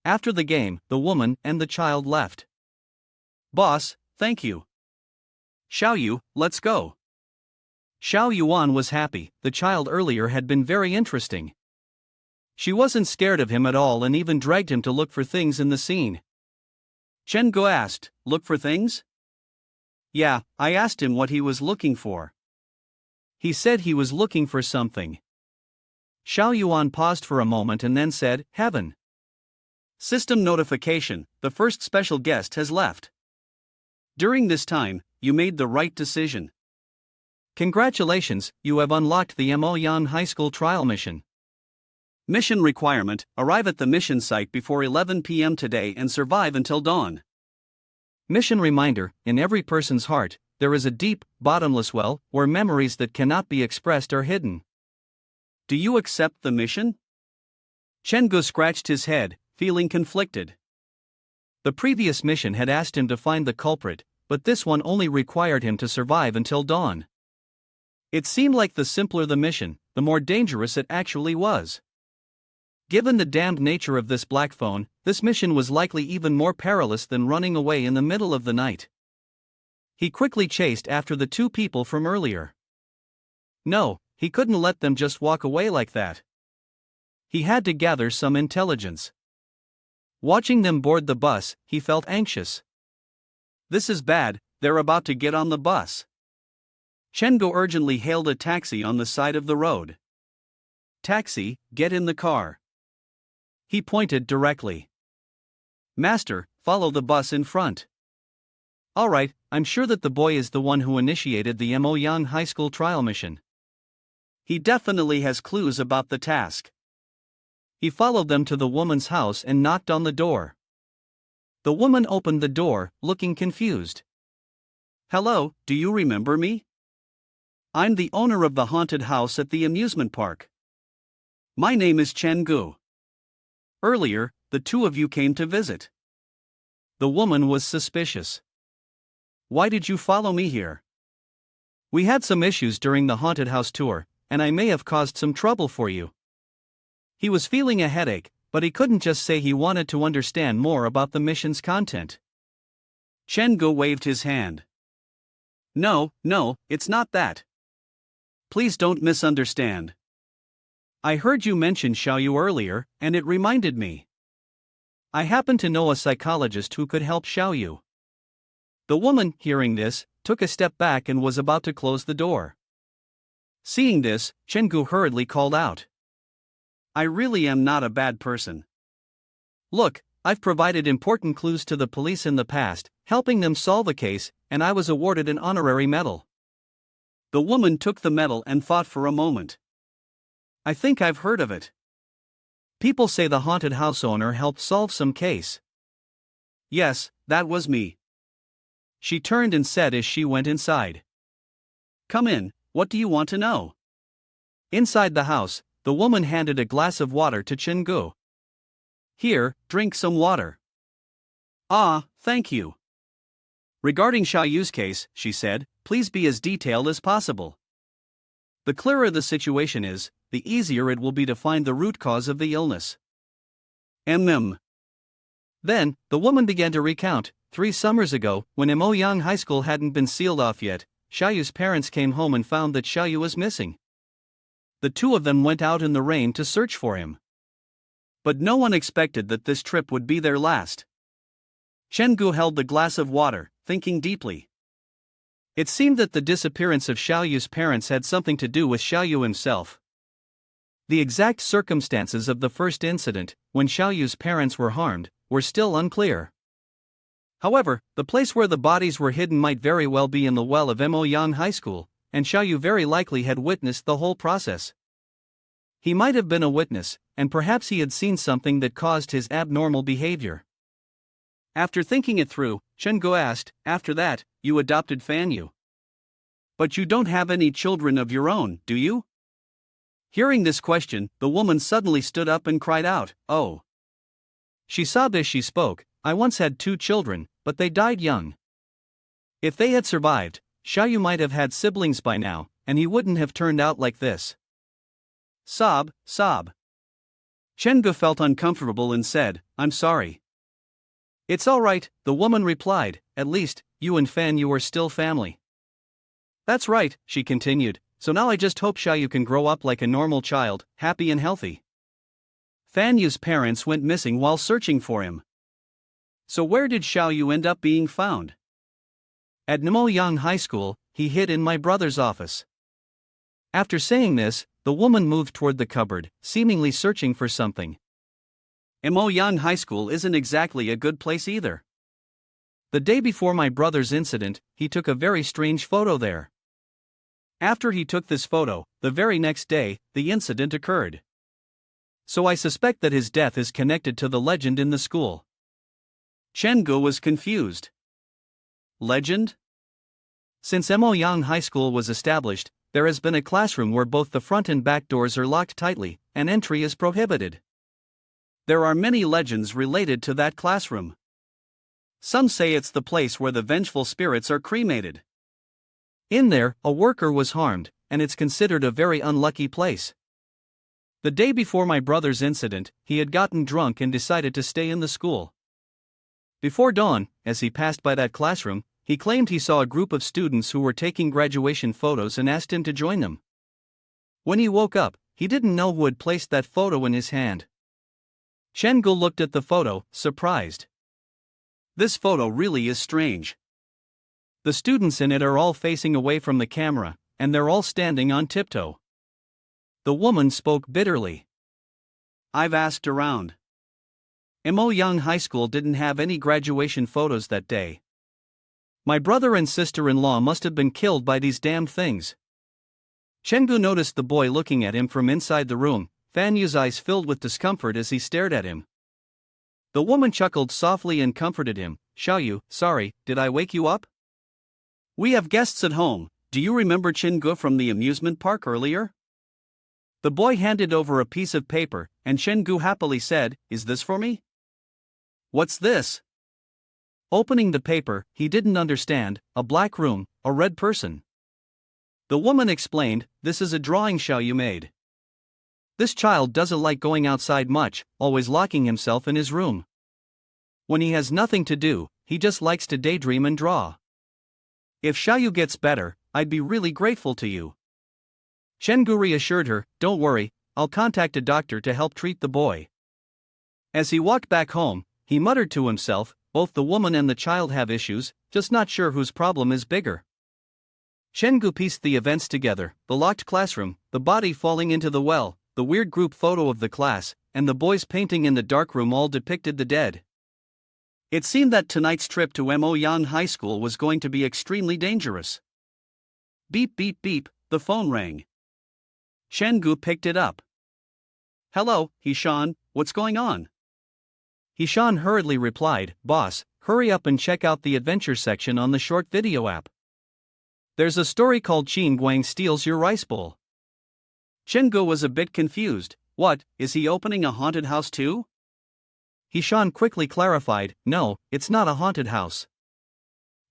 After the game, the woman and the child left. Boss, thank you. Xiaoyu, let's go. Xiao Yuan was happy. The child earlier had been very interesting. She wasn't scared of him at all and even dragged him to look for things in the scene. Chen-gu asked, look for things? Yeah, I asked him what he was looking for. He said he was looking for something. Xiao Yuan paused for a moment and then said, heaven. System notification, the first special guest has left. During this time, you made the right decision. Congratulations, you have unlocked the Yang High School trial mission. Mission requirement, arrive at the mission site before 11 p.m. today and survive until dawn. Mission reminder, in every person's heart, there is a deep, bottomless well, where memories that cannot be expressed are hidden. Do you accept the mission? Chen-gu scratched his head, feeling conflicted. The previous mission had asked him to find the culprit, but this one only required him to survive until dawn. It seemed like the simpler the mission, the more dangerous it actually was. Given the damned nature of this black phone, this mission was likely even more perilous than running away in the middle of the night. He quickly chased after the two people from earlier. No, he couldn't let them just walk away like that. He had to gather some intelligence. Watching them board the bus, he felt anxious. This is bad, they're about to get on the bus. Chen-gu urgently hailed a taxi on the side of the road. Taxi, get in the car. He pointed directly. Master, follow the bus in front. Alright, I'm sure that the boy is the one who initiated the Yang High School trial mission. He definitely has clues about the task. He followed them to the woman's house and knocked on the door. The woman opened the door, looking confused. Hello, do you remember me? I'm the owner of the haunted house at the amusement park. My name is Chen-gu. Earlier, the two of you came to visit. The woman was suspicious. Why did you follow me here? We had some issues during the haunted house tour, and I may have caused some trouble for you. He was feeling a headache, but he couldn't just say he wanted to understand more about the mission's content. Chen-gu waved his hand. No, it's not that. Please don't misunderstand. I heard you mention Xiaoyu earlier, and it reminded me. I happen to know a psychologist who could help Xiaoyu. The woman, hearing this, took a step back and was about to close the door. Seeing this, Chen-gu hurriedly called out. I really am not a bad person. Look, I've provided important clues to the police in the past, helping them solve a case, and I was awarded an honorary medal. The woman took the medal and thought for a moment. I think I've heard of it. People say the haunted house owner helped solve some case. Yes, that was me. She turned and said as she went inside. Come in, what do you want to know? Inside the house, the woman handed a glass of water to Chen-gu. Here, drink some water. Ah, thank you. Regarding Xiaoyu's case, she said, please be as detailed as possible. The clearer the situation is, the easier it will be to find the root cause of the illness. Then, the woman began to recount. 3 summers ago, when Yang High School hadn't been sealed off yet, Xiaoyu's parents came home and found that Xiaoyu was missing. The two of them went out in the rain to search for him. But no one expected that this trip would be their last. Chen-gu held the glass of water, thinking deeply. It seemed that the disappearance of Xiaoyu's parents had something to do with Xiaoyu himself. The exact circumstances of the first incident, when Xiaoyu's parents were harmed, were still unclear. However, the place where the bodies were hidden might very well be in the well of Yang High School, and Xiaoyu very likely had witnessed the whole process. He might have been a witness, and perhaps he had seen something that caused his abnormal behavior. After thinking it through, Chen-gu asked, after that, you adopted Fanyu. But you don't have any children of your own, do you? Hearing this question, the woman suddenly stood up and cried out, oh. She sobbed as she spoke, I once had 2 children, but they died young. If they had survived, Xiaoyu might have had siblings by now, and he wouldn't have turned out like this. Sob, sob. Chenggu felt uncomfortable and said, I'm sorry. It's alright, the woman replied, at least, you and Fan Yu are still family. That's right, she continued, so now I just hope Xiaoyu can grow up like a normal child, happy and healthy. Fan Yu's parents went missing while searching for him. So where did Xiaoyu end up being found? At Nemoyang High School, he hid in my brother's office. After saying this, the woman moved toward the cupboard, seemingly searching for something. Nemoyang High School isn't exactly a good place either. The day before my brother's incident, he took a very strange photo there. After he took this photo, the very next day, the incident occurred. So I suspect that his death is connected to the legend in the school. Chenggu was confused. Legend? Since Nemoyang High School was established, there has been a classroom where both the front and back doors are locked tightly, and entry is prohibited. There are many legends related to that classroom. Some say it's the place where the vengeful spirits are cremated. In there, a worker was harmed, and it's considered a very unlucky place. The day before my brother's incident, he had gotten drunk and decided to stay in the school. Before dawn, as he passed by that classroom, he claimed he saw a group of students who were taking graduation photos and asked him to join them. When he woke up, he didn't know who had placed that photo in his hand. Chenggu looked at the photo, surprised. This photo really is strange. The students in it are all facing away from the camera, and they're all standing on tiptoe. The woman spoke bitterly. I've asked around. Nemoyang High School didn't have any graduation photos that day. My brother and sister-in-law must have been killed by these damned things. Chenggu noticed the boy looking at him from inside the room, Fan Yu's eyes filled with discomfort as he stared at him. The woman chuckled softly and comforted him. Xiaoyu, sorry, did I wake you up? We have guests at home. Do you remember Chenggu from the amusement park earlier? The boy handed over a piece of paper, and Chenggu happily said, Is this for me? What's this? Opening the paper, he didn't understand. A black room, a red person. The woman explained, This is a drawing Xiaoyu made. This child doesn't like going outside much, always locking himself in his room. When he has nothing to do, he just likes to daydream and draw. If Xiaoyu gets better, I'd be really grateful to you. Chenggu reassured her, Don't worry, I'll contact a doctor to help treat the boy. As he walked back home, he muttered to himself, Both the woman and the child have issues, just not sure whose problem is bigger. Chenggu pieced the events together, the locked classroom, the body falling into the well, the weird group photo of the class, and the boys painting in the darkroom all depicted the dead. It seemed that tonight's trip to Nemoyang High School was going to be extremely dangerous. Beep beep beep, the phone rang. Chenggu picked it up. Hello, Hishan, what's going on? Hishan hurriedly replied, Boss, hurry up and check out the adventure section on the short video app. There's a story called Qin Guang Steals Your Rice Bowl. Chenggu was a bit confused. What, is he opening a haunted house too? Hishan quickly clarified, No, it's not a haunted house.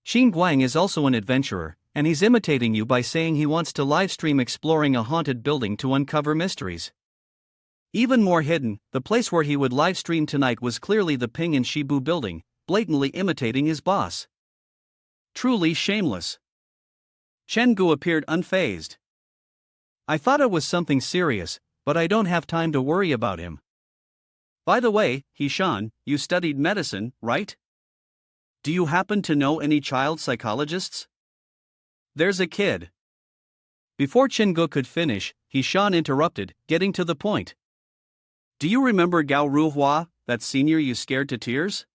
Qin Guang is also an adventurer, and he's imitating you by saying he wants to livestream exploring a haunted building to uncover mysteries. Even more hidden, the place where he would livestream tonight was clearly the Pingan Shibu building, blatantly imitating his boss. Truly shameless. Chenggu appeared unfazed. I thought it was something serious, but I don't have time to worry about him. By the way, Hishan, you studied medicine, right? Do you happen to know any child psychologists? There's a kid. Before Chenggu could finish, Hishan interrupted, getting to the point. Do you remember Gao Ruhua, that senior you scared to tears?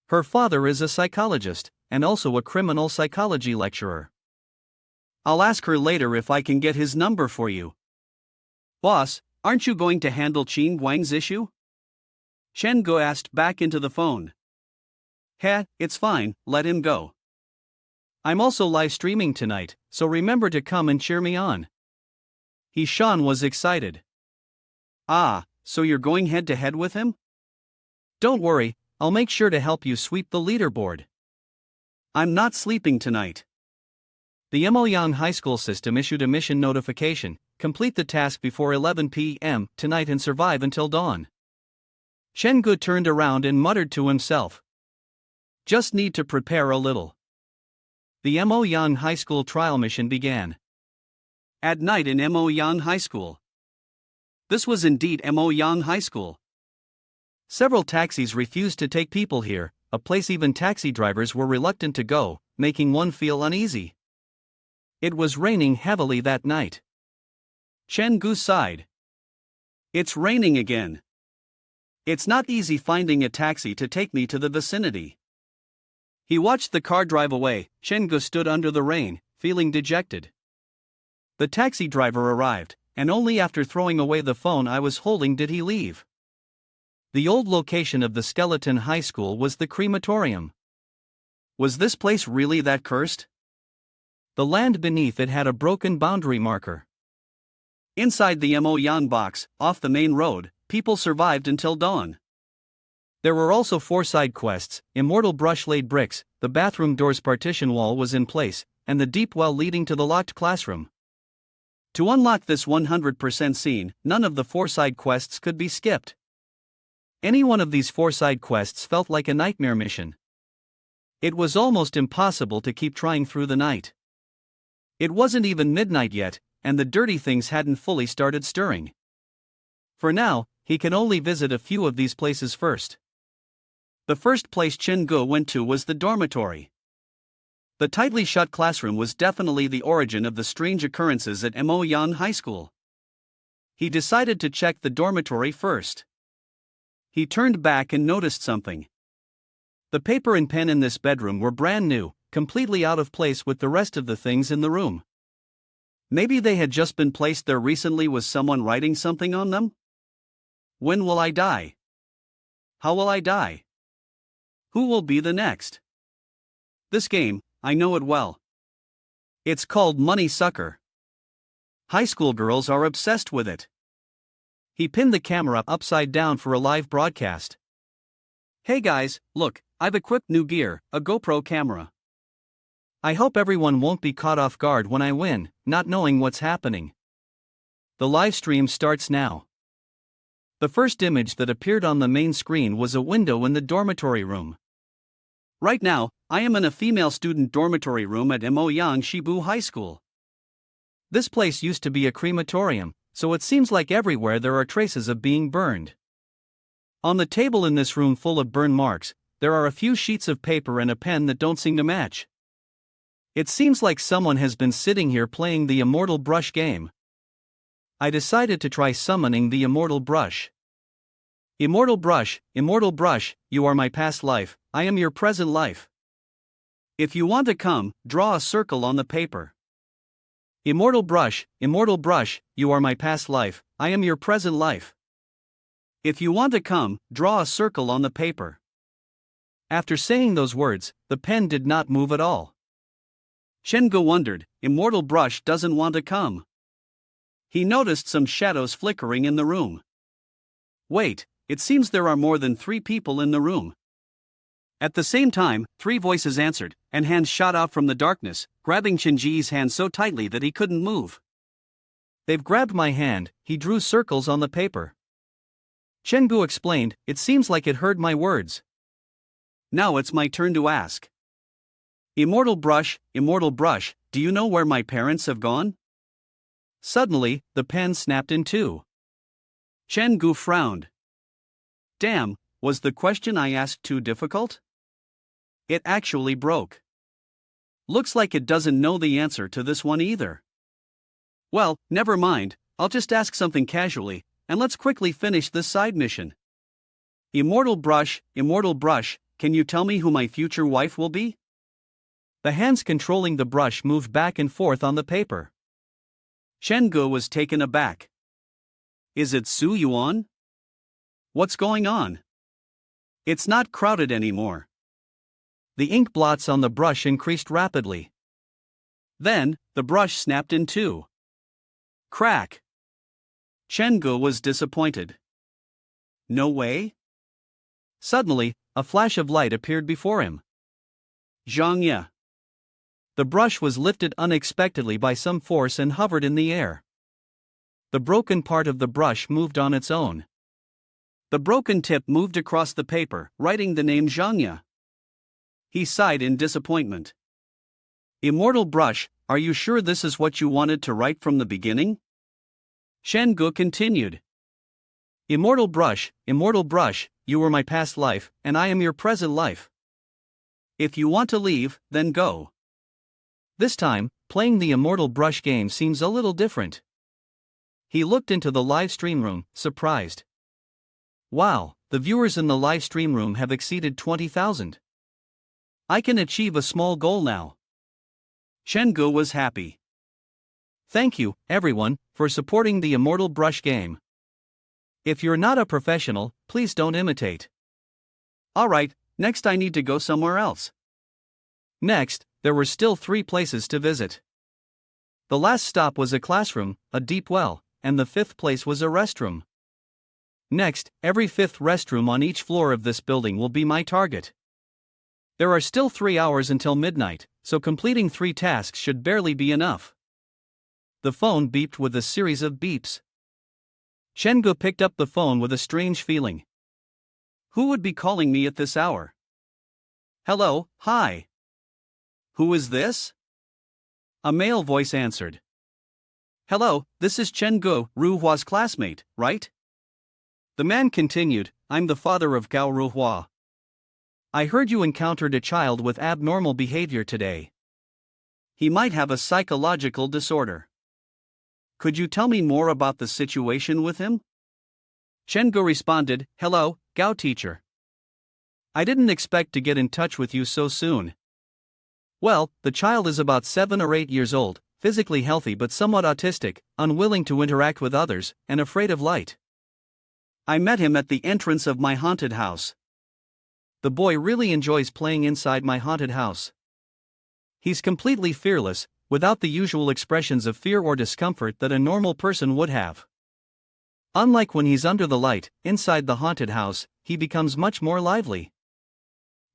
Her father is a psychologist, and also a criminal psychology lecturer. I'll ask her later if I can get his number for you. Boss, aren't you going to handle Qin Guang's issue? Chenggu asked back into the phone. Heh, it's fine, let him go. I'm also live streaming tonight, so remember to come and cheer me on. Hishan was excited. Ah, so you're going head to head with him? Don't worry, I'll make sure to help you sweep the leaderboard. I'm not sleeping tonight. The Emoyang High School system issued a mission notification: complete the task before 11 p.m. tonight and survive until dawn. Chen-gu turned around and muttered to himself. Just need to prepare a little. The Emoyang High School trial mission began. At night in Emoyang High School. This was indeed Emoyang High School. Several taxis refused to take people here, a place even taxi drivers were reluctant to go, making one feel uneasy. It was raining heavily that night. Chen-gu sighed. It's raining again. It's not easy finding a taxi to take me to the vicinity. He watched the car drive away. Chen-gu stood under the rain, feeling dejected. The taxi driver arrived, and only after throwing away the phone I was holding did he leave. The old location of the skeleton high school was the crematorium. Was this place really that cursed? The land beneath it had a broken boundary marker. Inside the Emoyang box, off the main road, people survived until dawn. There were also 4 side quests: immortal brush laid bricks, the bathroom door's partition wall was in place, and the deep well leading to the locked classroom. To unlock this 100% scene, none of the 4 side quests could be skipped. Any one of these 4 side quests felt like a nightmare mission. It was almost impossible to keep trying through the night. It wasn't even midnight yet, and the dirty things hadn't fully started stirring. For now, he can only visit a few of these places first. The first place Chen-gu went to was the dormitory. The tightly shut classroom was definitely the origin of the strange occurrences at Emoyang High School. He decided to check the dormitory first. He turned back and noticed something. The paper and pen in this bedroom were brand new, completely out of place with the rest of the things in the room. Maybe they had just been placed there recently. Was someone writing something on them? When will I die? How will I die? Who will be the next? This game, I know it well. It's called Money Sucker. High school girls are obsessed with it. He pinned the camera upside down for a live broadcast. Hey guys, look, I've equipped new gear, a GoPro camera. I hope everyone won't be caught off guard when I win, not knowing what's happening. The live stream starts now. The first image that appeared on the main screen was a window in the dormitory room. Right now, I am in a female student dormitory room at Emoyang Shibu High School. This place used to be a crematorium, so it seems like everywhere there are traces of being burned. On the table in this room full of burn marks, there are a few sheets of paper and a pen that don't seem to match. It seems like someone has been sitting here playing the immortal brush game. I decided to try summoning the immortal brush. Immortal brush, you are my past life, I am your present life. If you want to come, draw a circle on the paper. Immortal brush, you are my past life, I am your present life. If you want to come, draw a circle on the paper. After saying those words, the pen did not move at all. Chen-gu wondered, immortal brush doesn't want to come. He noticed some shadows flickering in the room. Wait, it seems there are more than 3 people in the room. At the same time, 3 voices answered, and hands shot out from the darkness, grabbing Chen-ji's hand so tightly that he couldn't move. They've grabbed my hand. He drew circles on the paper. Chen-gu explained, it seems like it heard my words. Now it's my turn to ask. Immortal brush, do you know where my parents have gone? Suddenly, the pen snapped in 2. Chen-gu frowned. Damn, was the question I asked too difficult? It actually broke. Looks like it doesn't know the answer to this one either. Well, never mind, I'll just ask something casually, and let's quickly finish this side mission. Immortal brush, can you tell me who my future wife will be? The hands controlling the brush moved back and forth on the paper. Chen-gu was taken aback. Is it Su Yuan? What's going on? It's not crowded anymore. The ink blots on the brush increased rapidly. Then, the brush snapped in 2. Crack! Chen-gu was disappointed. No way? Suddenly, a flash of light appeared before him. Zhang Ye. The brush was lifted unexpectedly by some force and hovered in the air. The broken part of the brush moved on its own. The broken tip moved across the paper, writing the name Zhangya. He sighed in disappointment. Immortal brush, are you sure this is what you wanted to write from the beginning? Shen Gu continued. Immortal brush, you were my past life, and I am your present life. If you want to leave, then go. This time, playing the immortal brush game seems a little different. He looked into the live stream room, surprised. Wow, the viewers in the live stream room have exceeded 20,000. I can achieve a small goal now. Shen Gu was happy. Thank you, everyone, for supporting the immortal brush game. If you're not a professional, please don't imitate. Alright, next I need to go somewhere else. Next, there were still 3 places to visit. The last stop was a classroom, a deep well, and the 5th place was a restroom. Next, every 5th restroom on each floor of this building will be my target. There are still 3 hours until midnight, so completing 3 tasks should barely be enough. The phone beeped with a series of beeps. Shen Gu picked up the phone with a strange feeling. Who would be calling me at this hour? Hello, hi. Who is this? A male voice answered. Hello, this is Chen Gu, Ruhua's classmate, right? The man continued, I'm the father of Gao Ruhua. I heard you encountered a child with abnormal behavior today. He might have a psychological disorder. Could you tell me more about the situation with him? Chen Gu responded, Hello, Gao teacher. I didn't expect to get in touch with you so soon. Well, the child is about 7 or 8 years old, physically healthy but somewhat autistic, unwilling to interact with others, and afraid of light. I met him at the entrance of my haunted house. The boy really enjoys playing inside my haunted house. He's completely fearless, without the usual expressions of fear or discomfort that a normal person would have. Unlike when he's under the light, inside the haunted house, he becomes much more lively.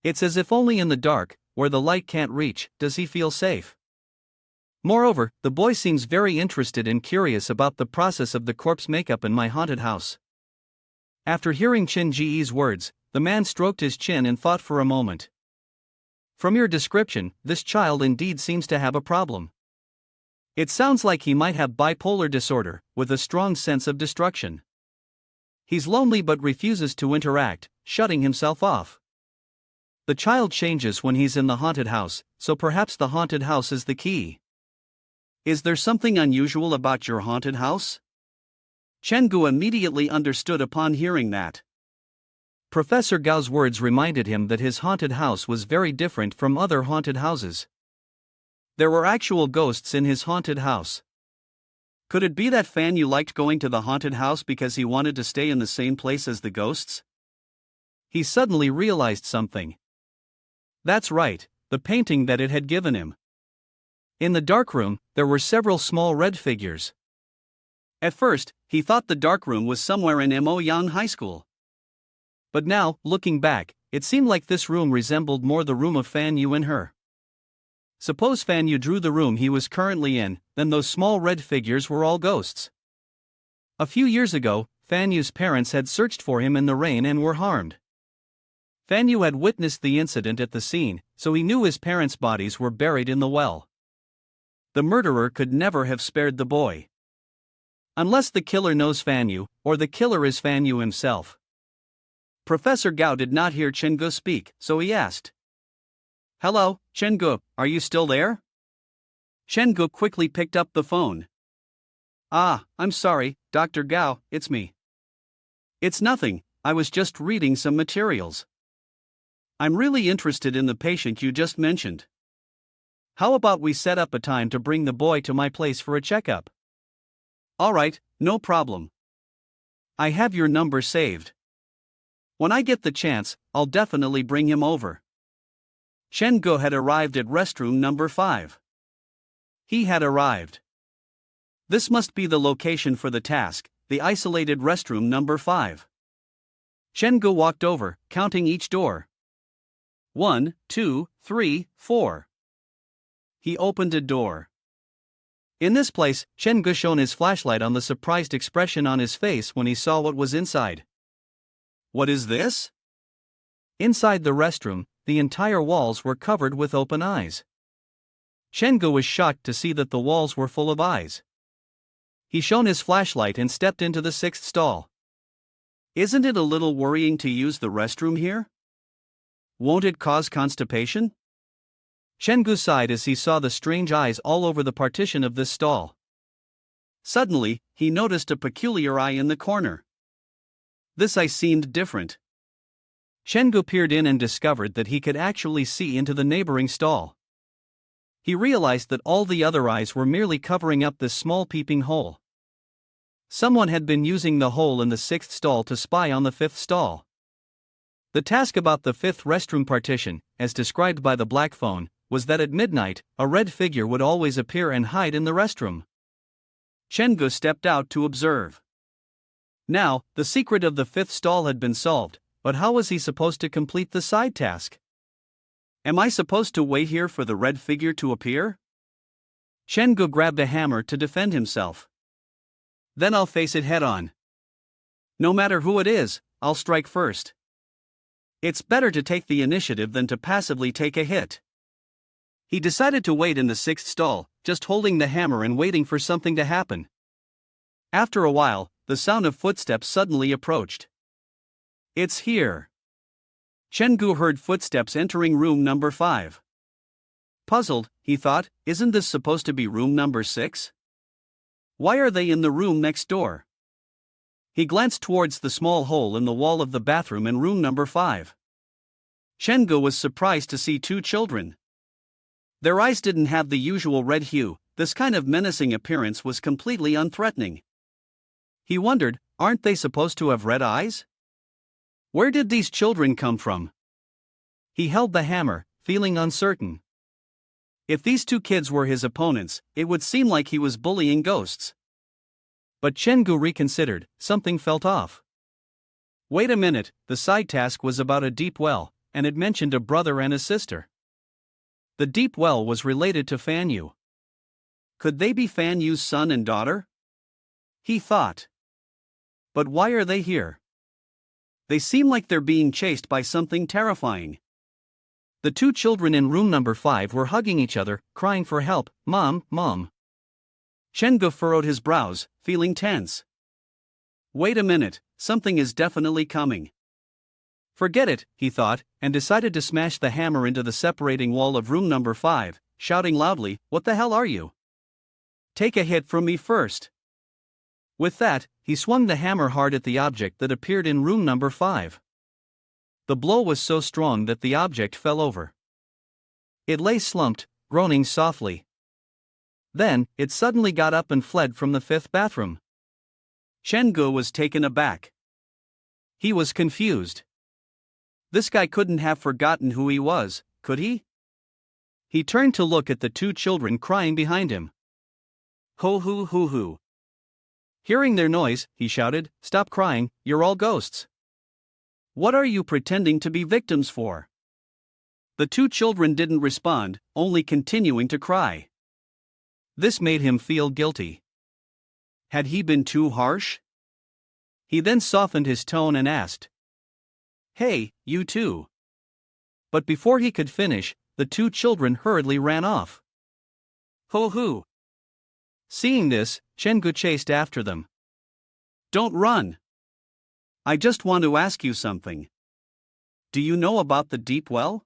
It's as if only in the dark, where the light can't reach, does he feel safe. Moreover, the boy seems very interested and curious about the process of the corpse makeup in my haunted house. After hearing Qin Ji's words, the man stroked his chin and thought for a moment. From your description, this child indeed seems to have a problem. It sounds like he might have bipolar disorder, with a strong sense of destruction. He's lonely but refuses to interact, shutting himself off. The child changes when he's in the haunted house, so perhaps the haunted house is the key. Is there something unusual about your haunted house? Chen Gu immediately understood upon hearing that. Professor Gao's words reminded him that his haunted house was very different from other haunted houses. There were actual ghosts in his haunted house. Could it be that Fan Yu liked going to the haunted house because he wanted to stay in the same place as the ghosts? He suddenly realized something. That's right, the painting that it had given him. In the darkroom, there were several small red figures. At first, he thought the darkroom was somewhere in Mo Yang High School. But now, looking back, it seemed like this room resembled more the room of Fan Yu and her. Suppose Fan Yu drew the room he was currently in, then those small red figures were all ghosts. A few years ago, Fan Yu's parents had searched for him in the rain and were harmed. Fan Yu had witnessed the incident at the scene, so he knew his parents' bodies were buried in the well. The murderer could never have spared the boy. Unless the killer knows Fan Yu, or the killer is Fan Yu himself. Professor Gao did not hear Chen Gu speak, so he asked. Hello, Chen Gu, are you still there? Chen Gu quickly picked up the phone. Ah, I'm sorry, Dr. Gao, it's me. It's nothing, I was just reading some materials. I'm really interested in the patient you just mentioned. How about we set up a time to bring the boy to my place for a checkup? Alright, no problem. I have your number saved. When I get the chance, I'll definitely bring him over. Chen Gu had arrived at restroom number 5. He had arrived. This must be the location for the task, the isolated restroom number 5. Chen Gu walked over, counting each door. 1, 2, 3, 4. He opened a door. In this place, Chen Gu shone his flashlight on the surprised expression on his face when he saw what was inside. What is this? Inside the restroom, the entire walls were covered with open eyes. Chen Gu was shocked to see that the walls were full of eyes. He shone his flashlight and stepped into the sixth stall. Isn't it a little worrying to use the restroom here? Won't it cause constipation? Chen Gu sighed as he saw the strange eyes all over the partition of this stall. Suddenly, he noticed a peculiar eye in the corner. This eye seemed different. Chen Gu peered in and discovered that he could actually see into the neighboring stall. He realized that all the other eyes were merely covering up this small peeping hole. Someone had been using the hole in the sixth stall to spy on the fifth stall. The task about the fifth restroom partition, as described by the black phone, was that at midnight, a red figure would always appear and hide in the restroom. Chen Gu stepped out to observe. Now, the secret of the fifth stall had been solved, but how was he supposed to complete the side task? Am I supposed to wait here for the red figure to appear? Chen Gu grabbed a hammer to defend himself. Then I'll face it head on. No matter who it is, I'll strike first. It's better to take the initiative than to passively take a hit. He decided to wait in the sixth stall, just holding the hammer and waiting for something to happen. After a while, the sound of footsteps suddenly approached. It's here. Chen Gu heard footsteps entering room number 5. Puzzled, he thought, isn't this supposed to be room number 6? Why are they in the room next door? He glanced towards the small hole in the wall of the bathroom in room number 5. Chen Gu was surprised to see 2 children. Their eyes didn't have the usual red hue. This kind of menacing appearance was completely unthreatening. He wondered, aren't they supposed to have red eyes? Where did these children come from? He held the hammer, feeling uncertain. If these 2 kids were his opponents, it would seem like he was bullying ghosts. But Chen Gu reconsidered, something felt off. Wait a minute, the side task was about a deep well, and it mentioned a brother and a sister. The deep well was related to Fan Yu. Could they be Fan Yu's son and daughter? He thought. But why are they here? They seem like they're being chased by something terrifying. The 2 children in room number 5 were hugging each other, crying for help, Mom, Mom. Chen Gu furrowed his brows, feeling tense. Wait a minute, something is definitely coming. Forget it, he thought, and decided to smash the hammer into the separating wall of room number 5, shouting loudly, What the hell are you? Take a hit from me first. With that, he swung the hammer hard at the object that appeared in room number 5. The blow was so strong that the object fell over. It lay slumped, groaning softly. Then, it suddenly got up and fled from the 5th bathroom. Chen Gu was taken aback. He was confused. This guy couldn't have forgotten who he was, could he? He turned to look at the 2 children crying behind him. Ho hoo hoo hoo. Hearing their noise, he shouted, Stop crying, you're all ghosts. What are you pretending to be victims for? The 2 children didn't respond, only continuing to cry. This made him feel guilty. Had he been too harsh? He then softened his tone and asked, Hey, you too. But before he could finish, the 2 children hurriedly ran off. Ho hoo. Seeing this, Chen Gu chased after them. Don't run. I just want to ask you something. Do you know about the deep well?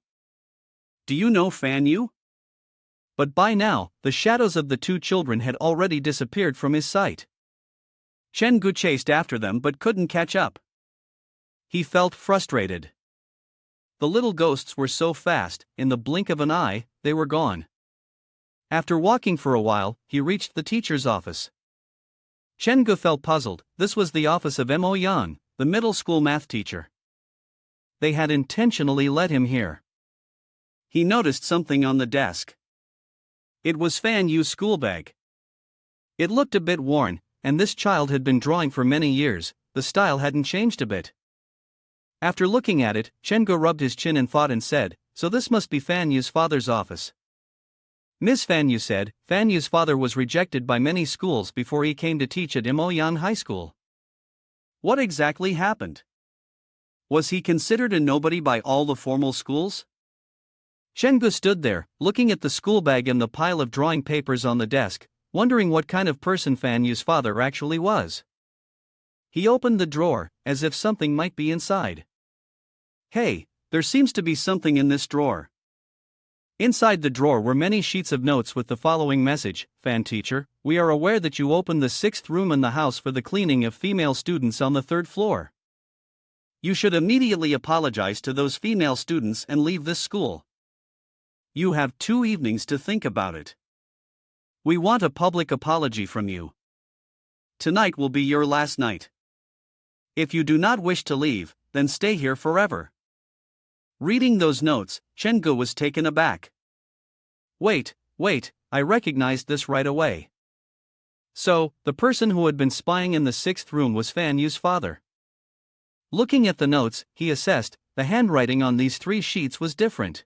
Do you know Fan Yu? But by now, the shadows of the 2 children had already disappeared from his sight. Chen Gu chased after them but couldn't catch up. He felt frustrated. The little ghosts were so fast, in the blink of an eye, they were gone. After walking for a while, he reached the teacher's office. Chen Gu felt puzzled. This was the office of Mo Yan, the middle school math teacher. They had intentionally led him here. He noticed something on the desk. It was Fan Yu's school bag. It looked a bit worn, and this child had been drawing for many years. The style hadn't changed a bit. After looking at it, Chen Gu rubbed his chin in thought and said, So this must be Fan Yu's father's office. Ms. Fan Yu said, Fan Yu's father was rejected by many schools before he came to teach at Imoyan High School. What exactly happened? Was he considered a nobody by all the formal schools? Shengu stood there, looking at the school bag and the pile of drawing papers on the desk, wondering what kind of person Fan Yu's father actually was. He opened the drawer, as if something might be inside. Hey, there seems to be something in this drawer. Inside the drawer were many sheets of notes with the following message: Fan teacher, we are aware that you opened the 6th room in the house for the cleaning of female students on the 3rd floor. You should immediately apologize to those female students and leave this school. You have 2 evenings to think about it. We want a public apology from you. Tonight will be your last night. If you do not wish to leave, then stay here forever. Reading those notes, Chengu was taken aback. Wait, I recognized this right away. So, the person who had been spying in the 6th room was Fan Yu's father. Looking at the notes, he assessed, the handwriting on these 3 sheets was different.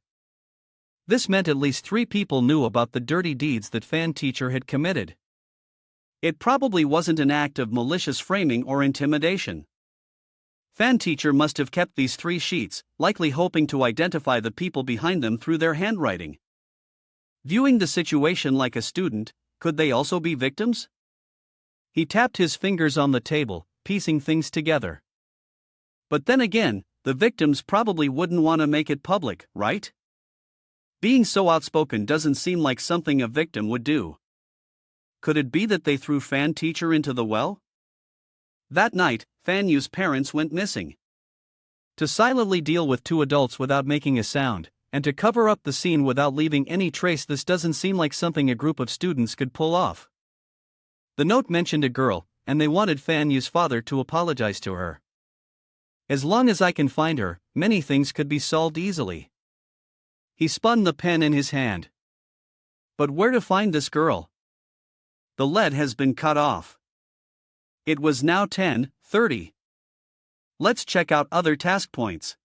This meant at least 3 people knew about the dirty deeds that Fan teacher had committed. It probably wasn't an act of malicious framing or intimidation. Fan teacher must have kept these 3 sheets, likely hoping to identify the people behind them through their handwriting. Viewing the situation like a student, could they also be victims? He tapped his fingers on the table, piecing things together. But then again, the victims probably wouldn't want to make it public, right? Being so outspoken doesn't seem like something a victim would do. Could it be that they threw Fan teacher into the well? That night, Fan Yu's parents went missing. To silently deal with 2 adults without making a sound, and to cover up the scene without leaving any trace, this doesn't seem like something a group of students could pull off. The note mentioned a girl, and they wanted Fan Yu's father to apologize to her. As long as I can find her, many things could be solved easily. He spun the pen in his hand. But where to find this girl? The lead has been cut off. It was now 10:30. Let's check out other task points.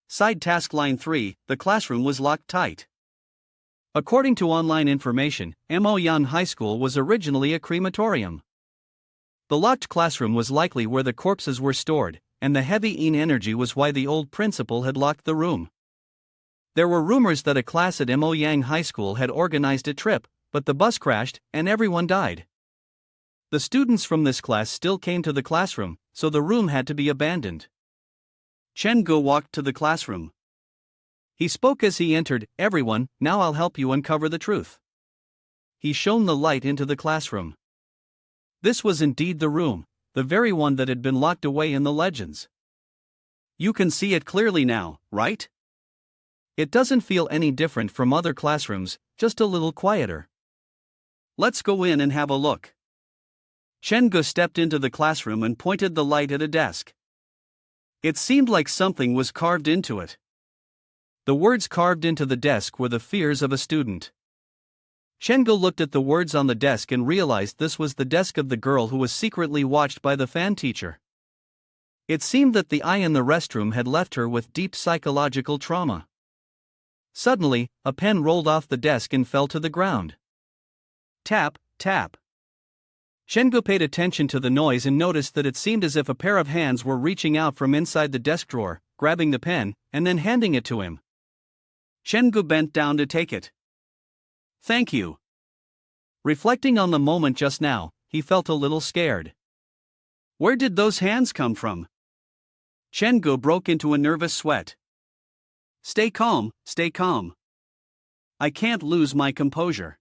Side task line 3, the classroom was locked tight. According to online information, Imoyan High School was originally a crematorium. The locked classroom was likely where the corpses were stored, and the heavy energy was why the old principal had locked the room. There were rumors that a class at Imoyan High School had organized a trip, but the bus crashed, and everyone died. The students from this class still came to the classroom, so the room had to be abandoned. Chengu walked to the classroom. He spoke as he entered, everyone, now I'll help you uncover the truth. He shone the light into the classroom. This was indeed the room, the very one that had been locked away in the legends. You can see it clearly now, right? It doesn't feel any different from other classrooms, just a little quieter. Let's go in and have a look. Chengu stepped into the classroom and pointed the light at a desk. It seemed like something was carved into it. The words carved into the desk were the fears of a student. Chengu looked at the words on the desk and realized this was the desk of the girl who was secretly watched by the Fan teacher. It seemed that the eye in the restroom had left her with deep psychological trauma. Suddenly, a pen rolled off the desk and fell to the ground. Tap, tap. Chengu paid attention to the noise and noticed that it seemed as if a pair of hands were reaching out from inside the desk drawer, grabbing the pen, and then handing it to him. Chengu bent down to take it. Thank you. Reflecting on the moment just now, he felt a little scared. Where did those hands come from? Chengu broke into a nervous sweat. Stay calm, stay calm. I can't lose my composure.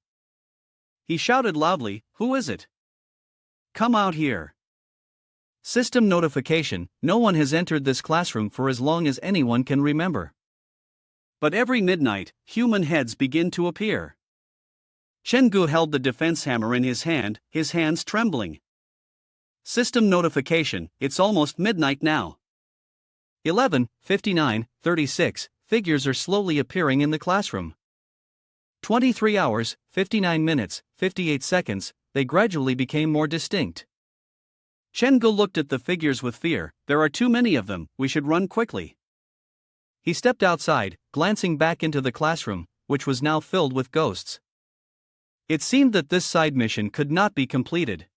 He shouted loudly, who is it? Come out here. System notification, no one has entered this classroom for as long as anyone can remember. But every midnight, human heads begin to appear. Chengu held the defense hammer in his hand, his hands trembling. System notification, it's almost midnight now. 11:59:36, figures are slowly appearing in the classroom. 23 hours, 59 minutes, 58 seconds, they gradually became more distinct. Chengu looked at the figures with fear. There are too many of them, we should run quickly. He stepped outside, glancing back into the classroom, which was now filled with ghosts. It seemed that this side mission could not be completed.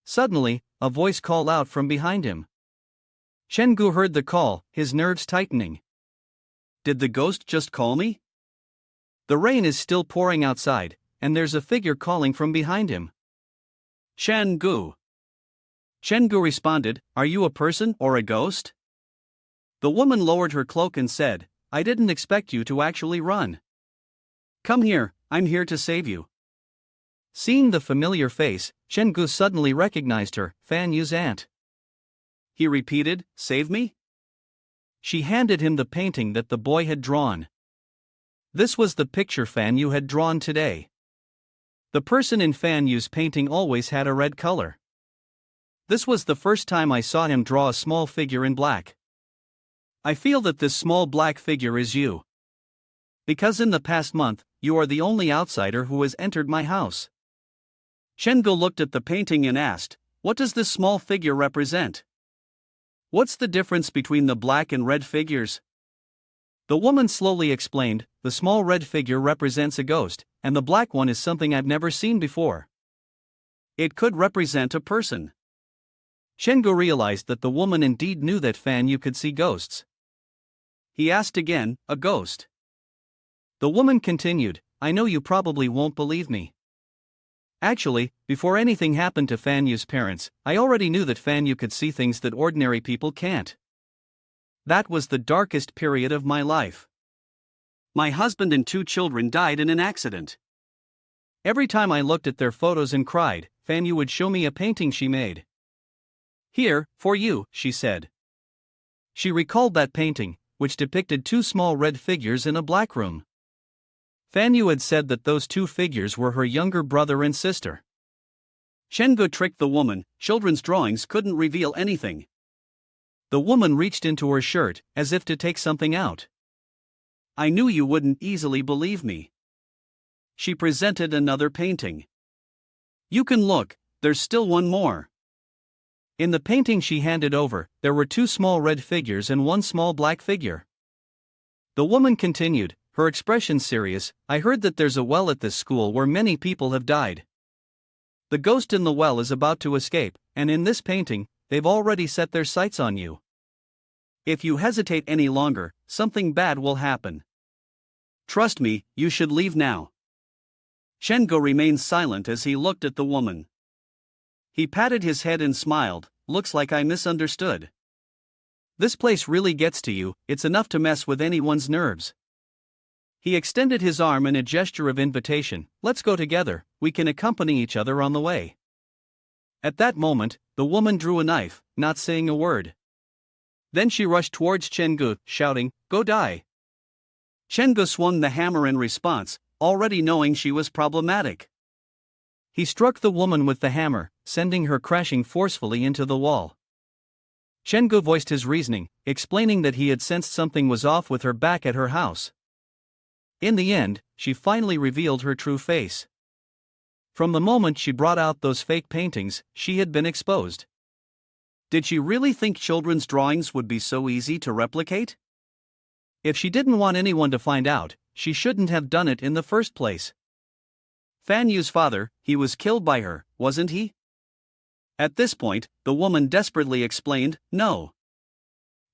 Suddenly, a voice called out from behind him. Chenggu heard the call, his nerves tightening. Did the ghost just call me? The rain is still pouring outside, and there's a figure calling from behind him. Chenggu. Chenggu responded, Are you a person or a ghost? The woman lowered her cloak and said, I didn't expect you to actually run. Come here, I'm here to save you. Seeing the familiar face, Chenggu suddenly recognized her, Fan Yu's aunt. He repeated, Save me? She handed him the painting that the boy had drawn. This was the picture Fan Yu had drawn today. The person in Fan Yu's painting always had a red color. This was the first time I saw him draw a small figure in black. I feel that this small black figure is you. Because in the past month, you are the only outsider who has entered my house. Chenggu looked at the painting and asked, What does this small figure represent? What's the difference between the black and red figures? The woman slowly explained, The small red figure represents a ghost, and the black one is something I've never seen before. It could represent a person. Chenggu realized that the woman indeed knew that Fan Yu could see ghosts. He asked again, A ghost? The woman continued, I know you probably won't believe me. Actually, before anything happened to Fan Yu's parents, I already knew that Fan Yu could see things that ordinary people can't. That was the darkest period of my life. My husband and 2 children died in an accident. Every time I looked at their photos and cried, Fan Yu would show me a painting she made. Here, for you, she said. She recalled that painting, which depicted 2 small red figures in a black room. Fan Yu had said that those 2 figures were her younger brother and sister. Chenggu tricked the woman, children's drawings couldn't reveal anything. The woman reached into her shirt, as if to take something out. I knew you wouldn't easily believe me. She presented another painting. You can look, there's still one more. In the painting she handed over, there were 2 small red figures and 1 small black figure. The woman continued, her expression serious, I heard that there's a well at this school where many people have died. The ghost in the well is about to escape, and in this painting, they've already set their sights on you. If you hesitate any longer, something bad will happen. Trust me, you should leave now. Chenggu remained silent as he looked at the woman. He patted his head and smiled, looks like I misunderstood. This place really gets to you, it's enough to mess with anyone's nerves. He extended his arm in a gesture of invitation, let's go together, we can accompany each other on the way. At that moment, the woman drew a knife, not saying a word. Then she rushed towards Chenggu, shouting, Go die. Chenggu swung the hammer in response, already knowing she was problematic. He struck the woman with the hammer, sending her crashing forcefully into the wall. Chenggu voiced his reasoning, explaining that he had sensed something was off with her back at her house. In the end, she finally revealed her true face. From the moment she brought out those fake paintings, she had been exposed. Did she really think children's drawings would be so easy to replicate? If she didn't want anyone to find out, she shouldn't have done it in the first place. Fan Yu's father, he was killed by her, wasn't he? At this point, the woman desperately explained, No,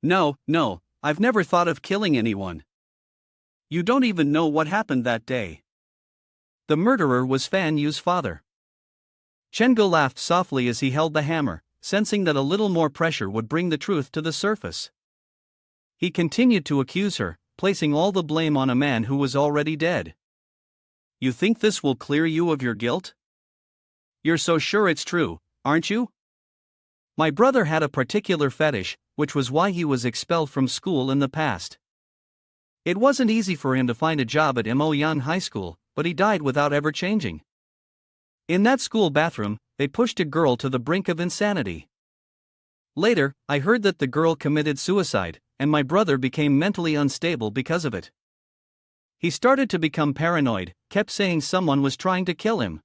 I've never thought of killing anyone. You don't even know what happened that day. The murderer was Fan Yu's father. Chenggu laughed softly as he held the hammer, sensing that a little more pressure would bring the truth to the surface. He continued to accuse her, placing all the blame on a man who was already dead. You think this will clear you of your guilt? You're so sure it's true, aren't you? My brother had a particular fetish, which was why he was expelled from school in the past. It wasn't easy for him to find a job at Moyan High School, but he died without ever changing. In that school bathroom, they pushed a girl to the brink of insanity. Later, I heard that the girl committed suicide, and my brother became mentally unstable because of it. He started to become paranoid, kept saying someone was trying to kill him.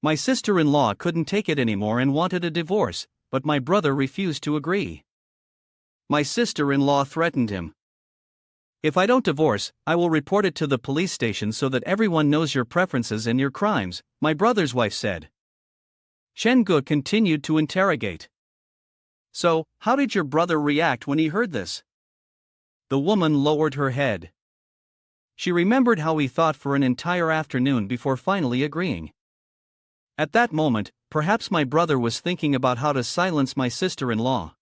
My sister-in-law couldn't take it anymore and wanted a divorce, but my brother refused to agree. My sister-in-law threatened him. If I don't divorce, I will report it to the police station so that everyone knows your preferences and your crimes, my brother's wife said. Chen-gu continued to interrogate. So, how did your brother react when he heard this? The woman lowered her head. She remembered how he thought for an entire afternoon before finally agreeing. At that moment, perhaps my brother was thinking about how to silence my sister-in-law.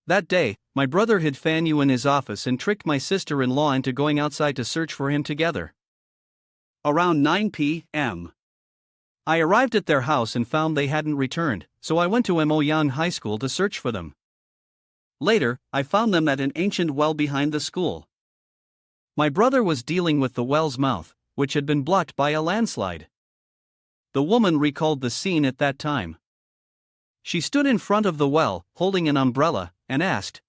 That day, my brother hid Fan Yu in his office and tricked my sister-in-law into going outside to search for him together. Around 9 p.m. I arrived at their house and found they hadn't returned, so I went to Moyang High School to search for them. Later, I found them at an ancient well behind the school. My brother was dealing with the well's mouth, which had been blocked by a landslide. The woman recalled the scene at that time. She stood in front of the well, holding an umbrella, and asked,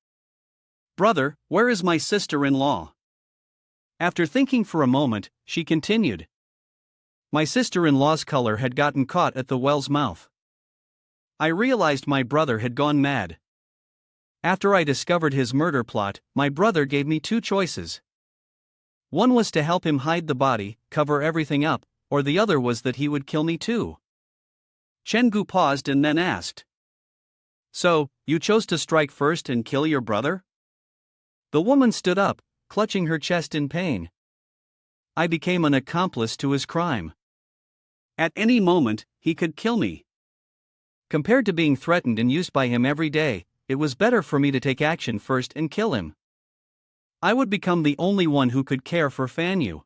"Brother, where is my sister-in-law?" After thinking for a moment, she continued, "My sister-in-law's color had gotten caught at the well's mouth. I realized my brother had gone mad. After I discovered his murder plot, my brother gave me two choices. One was to help him hide the body, cover everything up, or the other was that he would kill me too." Chen-gu paused and then asked, "So, you chose to strike first and kill your brother?" The woman stood up, clutching her chest in pain. "I became an accomplice to his crime. At any moment, he could kill me. Compared to being threatened and used by him every day, it was better for me to take action first and kill him. I would become the only one who could care for Fan Yu.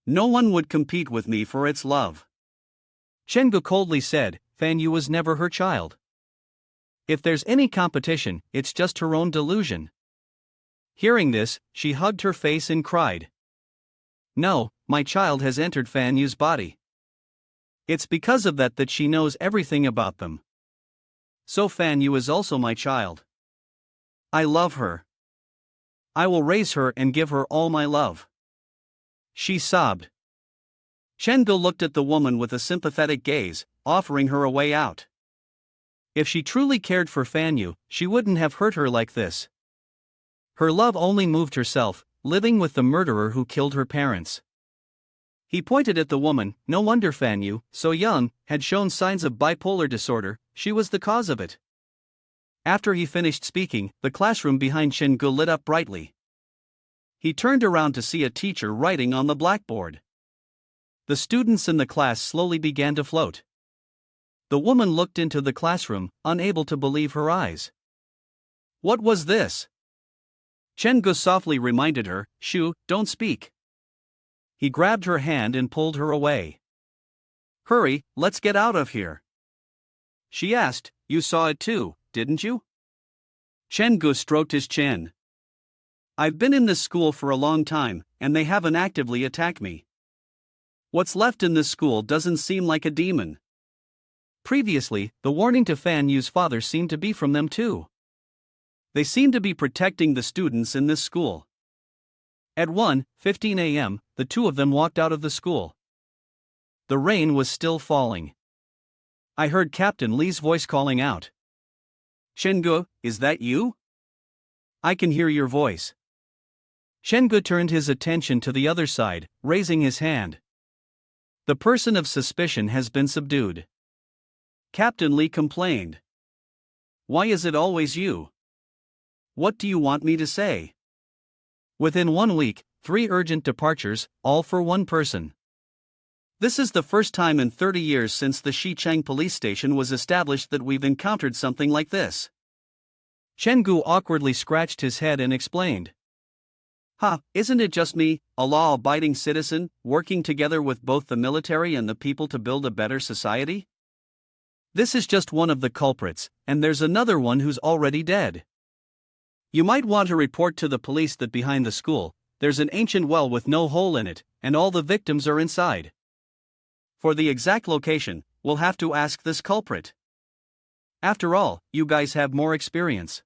No one would compete with me for its love." Chen-gu coldly said, "Fan Yu was never her child. If there's any competition, it's just her own delusion." Hearing this, she hugged her face and cried, "No, my child has entered Fan Yu's body. It's because of that she knows everything about them. So Fan Yu is also my child. I love her. I will raise her and give her all my love." She sobbed. Chen-gu looked at the woman with a sympathetic gaze, offering her a way out. If she truly cared for Fan Yu, she wouldn't have hurt her like this. Her love only moved herself, living with the murderer who killed her parents. He pointed at the woman. No wonder Fan Yu, so young, had shown signs of bipolar disorder. She was the cause of it. After he finished speaking, the classroom behind Chen-gu lit up brightly. He turned around to see a teacher writing on the blackboard. The students in the class slowly began to float. The woman looked into the classroom, unable to believe her eyes. What was this? Chen-gu softly reminded her, "Shoo, don't speak." He grabbed her hand and pulled her away. "Hurry, let's get out of here." She asked, "You saw it too, didn't you?" Chen-gu stroked his chin. "I've been in this school for a long time, and they haven't actively attacked me. What's left in this school doesn't seem like a demon." Previously, the warning to Fan Yu's father seemed to be from them too. They seemed to be protecting the students in this school. At 1:15 a.m., the two of them walked out of the school. The rain was still falling. I heard Captain Lee's voice calling out, "Chen-gu, is that you? I can hear your voice." Chen-gu turned his attention to the other side, raising his hand. "The person of suspicion has been subdued." Captain Lee complained. "Why is it always you? What do you want me to say?" Within 1 week, 3 urgent departures, all for one person. This is the first time in 30 years since the Xichang police station was established that we've encountered something like this. Chen-gu awkwardly scratched his head and explained. Isn't it just me, a law-abiding citizen, working together with both the military and the people to build a better society? This is just one of the culprits, and there's another one who's already dead. You might want to report to the police that behind the school, there's an ancient well with no hole in it, and all the victims are inside. For the exact location, we'll have to ask this culprit. After all, you guys have more experience."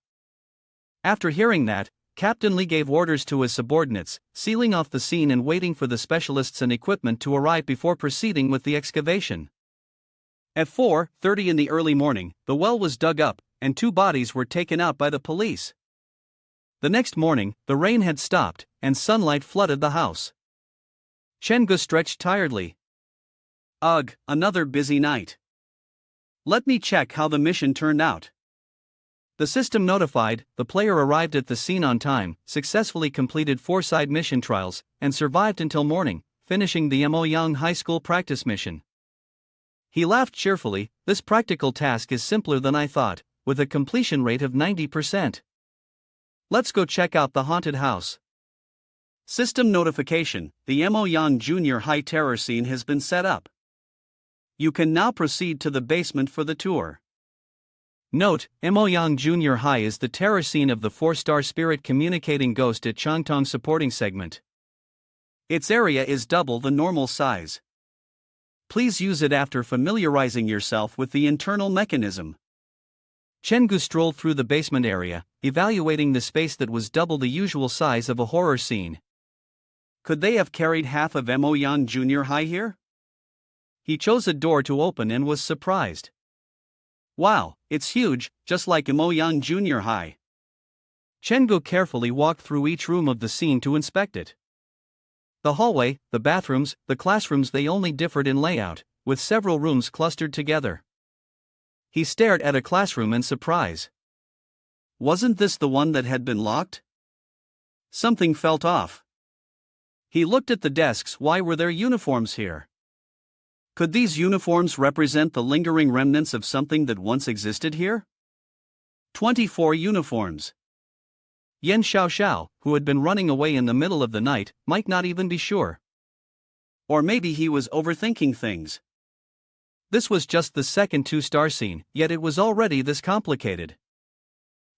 After hearing that, Captain Lee gave orders to his subordinates, sealing off the scene and waiting for the specialists and equipment to arrive before proceeding with the excavation. At 4:30 in the early morning, the well was dug up, and 2 bodies were taken out by the police. The next morning, the rain had stopped, and sunlight flooded the house. Chen-gu stretched tiredly. Ugh, another busy night. Let me check how the mission turned out. The system notified, the player arrived at the scene on time, successfully completed 4 side mission trials, and survived until morning, finishing the Moyang High School practice mission. He laughed cheerfully. This practical task is simpler than I thought, with a completion rate of 90%. Let's go check out the haunted house. System notification: the Moyang Junior High terror scene has been set up. You can now proceed to the basement for the tour. Note: Moyang Junior High is the terror scene of the 4-star spirit communicating ghost at Changtong supporting segment. Its area is double the normal size. Please use it after familiarizing yourself with the internal mechanism. Chen-gu strolled through the basement area, evaluating the space that was double the usual size of a horror scene. Could they have carried half of Moyang Junior High here? He chose a door to open and was surprised. Wow, it's huge, just like Moyang Junior High. Chen-gu carefully walked through each room of the scene to inspect it. The hallway, the bathrooms, the classrooms, they only differed in layout, with several rooms clustered together. He stared at a classroom in surprise. Wasn't this the one that had been locked? Something felt off. He looked at the desks. Why were there uniforms here? Could these uniforms represent the lingering remnants of something that once existed here? 24 uniforms. Yen Xiaoxiao, who had been running away in the middle of the night, might not even be sure. Or maybe he was overthinking things. This was just the second 2-star scene, yet it was already this complicated.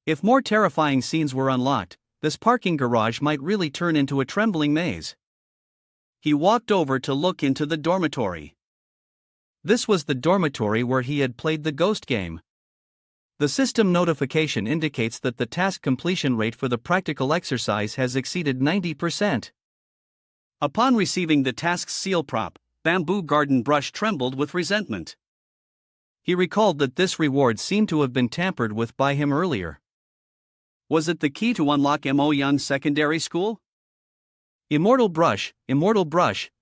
If more terrifying scenes were unlocked, this parking garage might really turn into a trembling maze. He walked over to look into the dormitory. This was the dormitory where he had played the ghost game. The system notification indicates that the task completion rate for the practical exercise has exceeded 90%. Upon receiving the task's seal prop, Bamboo Garden Brush trembled with resentment. He recalled that this reward seemed to have been tampered with by him earlier. Was it the key to unlock Moyang Secondary School? Immortal Brush,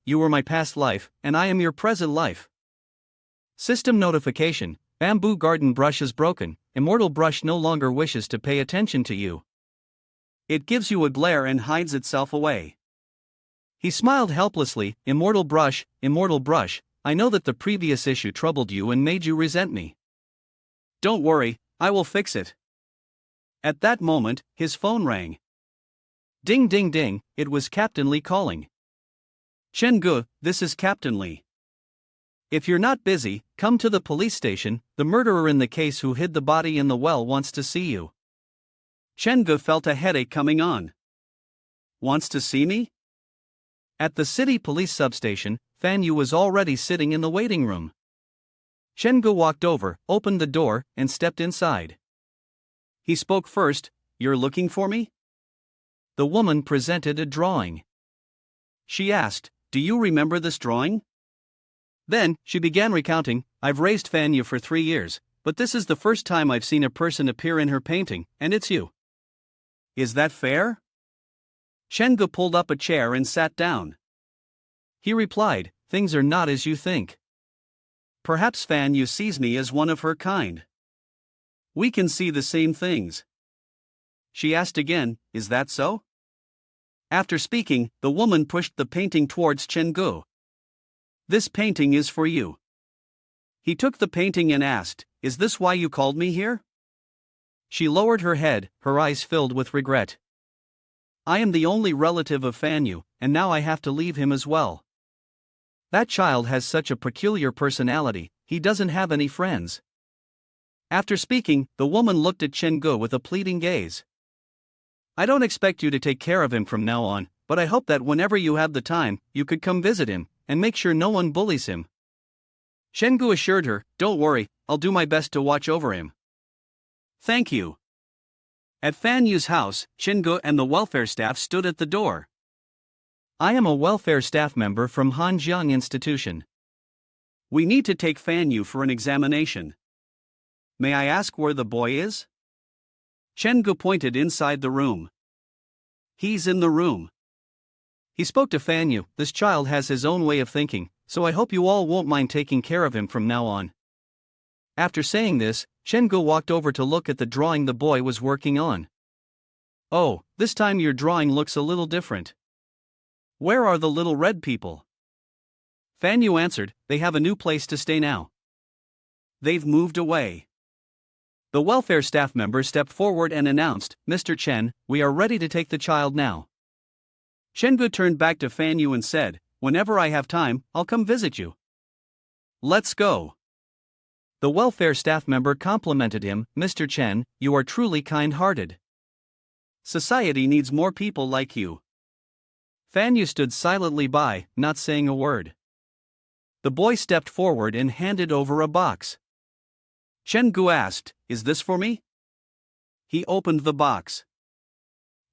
you were my past life, and I am your present life. System notification: Bamboo Garden Brush is broken. Immortal Brush no longer wishes to pay attention to you. It gives you a glare and hides itself away. He smiled helplessly. Immortal Brush, I know that the previous issue troubled you and made you resent me. Don't worry, I will fix it. At that moment, his phone rang. Ding ding ding, it was Captain Lee calling. Chen-gu, this is Captain Lee. If you're not busy, come to the police station. The murderer in the case who hid the body in the well wants to see you. Chen-gu felt a headache coming on. Wants to see me? At the city police substation, Fan Yu was already sitting in the waiting room. Chen-gu walked over, opened the door, and stepped inside. He spoke first. You're looking for me? The woman presented a drawing. She asked, do you remember this drawing? Then, she began recounting, I've raised Fan Yu for 3 years, but this is the first time I've seen a person appear in her painting, and it's you. Is that fair? Chen-gu pulled up a chair and sat down. He replied, things are not as you think. Perhaps Fan Yu sees me as one of her kind. We can see the same things. She asked again, is that so? After speaking, the woman pushed the painting towards Chen-gu. This painting is for you. He took the painting and asked, is this why you called me here? She lowered her head, her eyes filled with regret. I am the only relative of Fan Yu, and now I have to leave him as well. That child has such a peculiar personality, he doesn't have any friends. After speaking, the woman looked at Chen-gu with a pleading gaze. I don't expect you to take care of him from now on, but I hope that whenever you have the time, you could come visit him, and make sure no one bullies him. Chen-gu assured her, don't worry, I'll do my best to watch over him. Thank you. At Fan Yu's house, Chen-gu and the welfare staff stood at the door. I am a welfare staff member from Hanjiang Institution. We need to take Fan Yu for an examination. May I ask where the boy is? Chen-gu pointed inside the room. He's in the room. He spoke to Fan Yu. This child has his own way of thinking, so I hope you all won't mind taking care of him from now on. After saying this, Chen-gu walked over to look at the drawing the boy was working on. Oh, this time your drawing looks a little different. Where are the little red people? Fan Yu answered, they have a new place to stay now. They've moved away. The welfare staff member stepped forward and announced, Mr. Chen, we are ready to take the child now. Chen-gu turned back to Fan Yu and said, whenever I have time, I'll come visit you. Let's go. The welfare staff member complimented him, Mr. Chen, you are truly kind-hearted. Society needs more people like you. Fan Yu stood silently by, not saying a word. The boy stepped forward and handed over a box. Chen-gu asked, is this for me? He opened the box.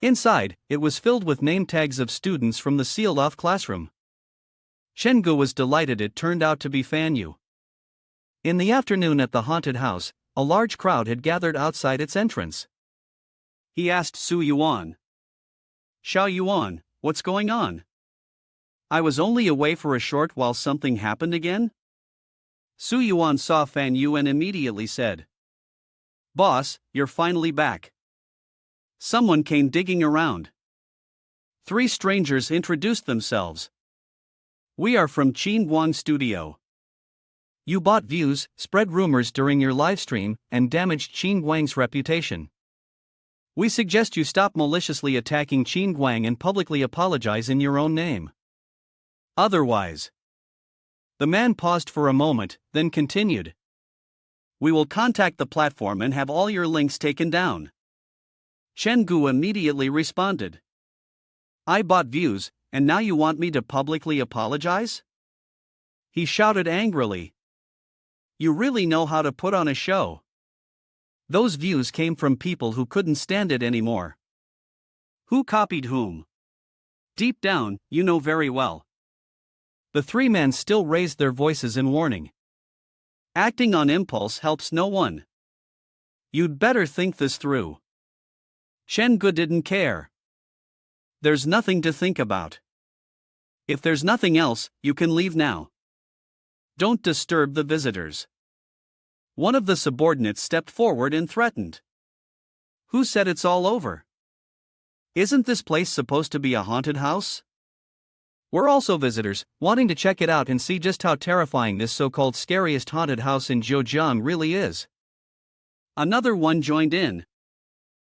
Inside, it was filled with name tags of students from the sealed-off classroom. Chen-gu was delighted it turned out to be Fan Yu. In the afternoon at the haunted house, a large crowd had gathered outside its entrance. He asked Su Yuan. Xiao Yuan, what's going on? I was only away for a short while something happened again? Su Yuan saw Fan Yu and immediately said, Boss, you're finally back. Someone came digging around. 3 strangers introduced themselves. We are from Qin Guang Studio. You bought views, spread rumors during your livestream, and damaged Qin Guang's reputation. We suggest you stop maliciously attacking Qin Guang and publicly apologize in your own name. Otherwise. The man paused for a moment, then continued. We will contact the platform and have all your links taken down. Chen-gu immediately responded. I bought views, and now you want me to publicly apologize? He shouted angrily. You really know how to put on a show. Those views came from people who couldn't stand it anymore. Who copied whom? Deep down, you know very well. The 3 men still raised their voices in warning. Acting on impulse helps no one. You'd better think this through. Chen-gu didn't care. There's nothing to think about. If there's nothing else, you can leave now. Don't disturb the visitors. One of the subordinates stepped forward and threatened. Who said it's all over? Isn't this place supposed to be a haunted house? We're also visitors, wanting to check it out and see just how terrifying this so-called scariest haunted house in Zhejiang really is. Another one joined in.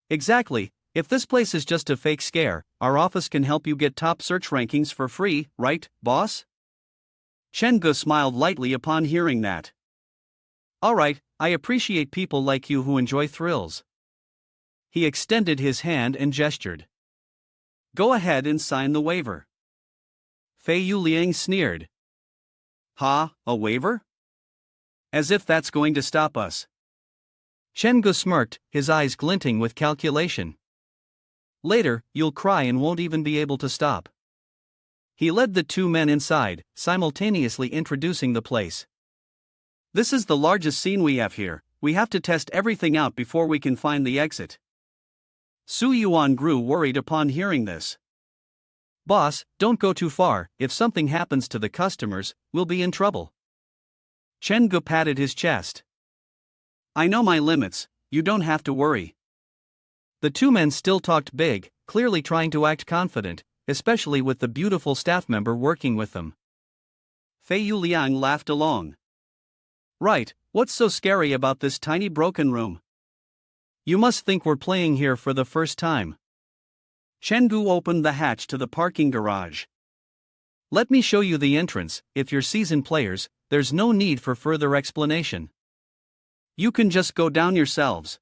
Exactly, if this place is just a fake scare, our office can help you get top search rankings for free, right, boss? Chen-gu smiled lightly upon hearing that. Alright, I appreciate people like you who enjoy thrills. He extended his hand and gestured. Go ahead and sign the waiver. Fei Yu Liang sneered. Ha, a waiver? As if that's going to stop us. Chen-gu smirked, his eyes glinting with calculation. Later, you'll cry and won't even be able to stop. He led the 2 men inside, simultaneously introducing the place. This is the largest scene we have here, we have to test everything out before we can find the exit. Su Yuan grew worried upon hearing this. Boss, don't go too far, if something happens to the customers, we'll be in trouble. Chen-gu patted his chest. I know my limits, you don't have to worry. The 2 men still talked big, clearly trying to act confident, especially with the beautiful staff member working with them. Fei Yu Liang laughed along. Right, what's so scary about this tiny broken room? You must think we're playing here for the first time. Chen-gu opened the hatch to the parking garage. Let me show you the entrance. If you're seasoned players, there's no need for further explanation. You can just go down yourselves.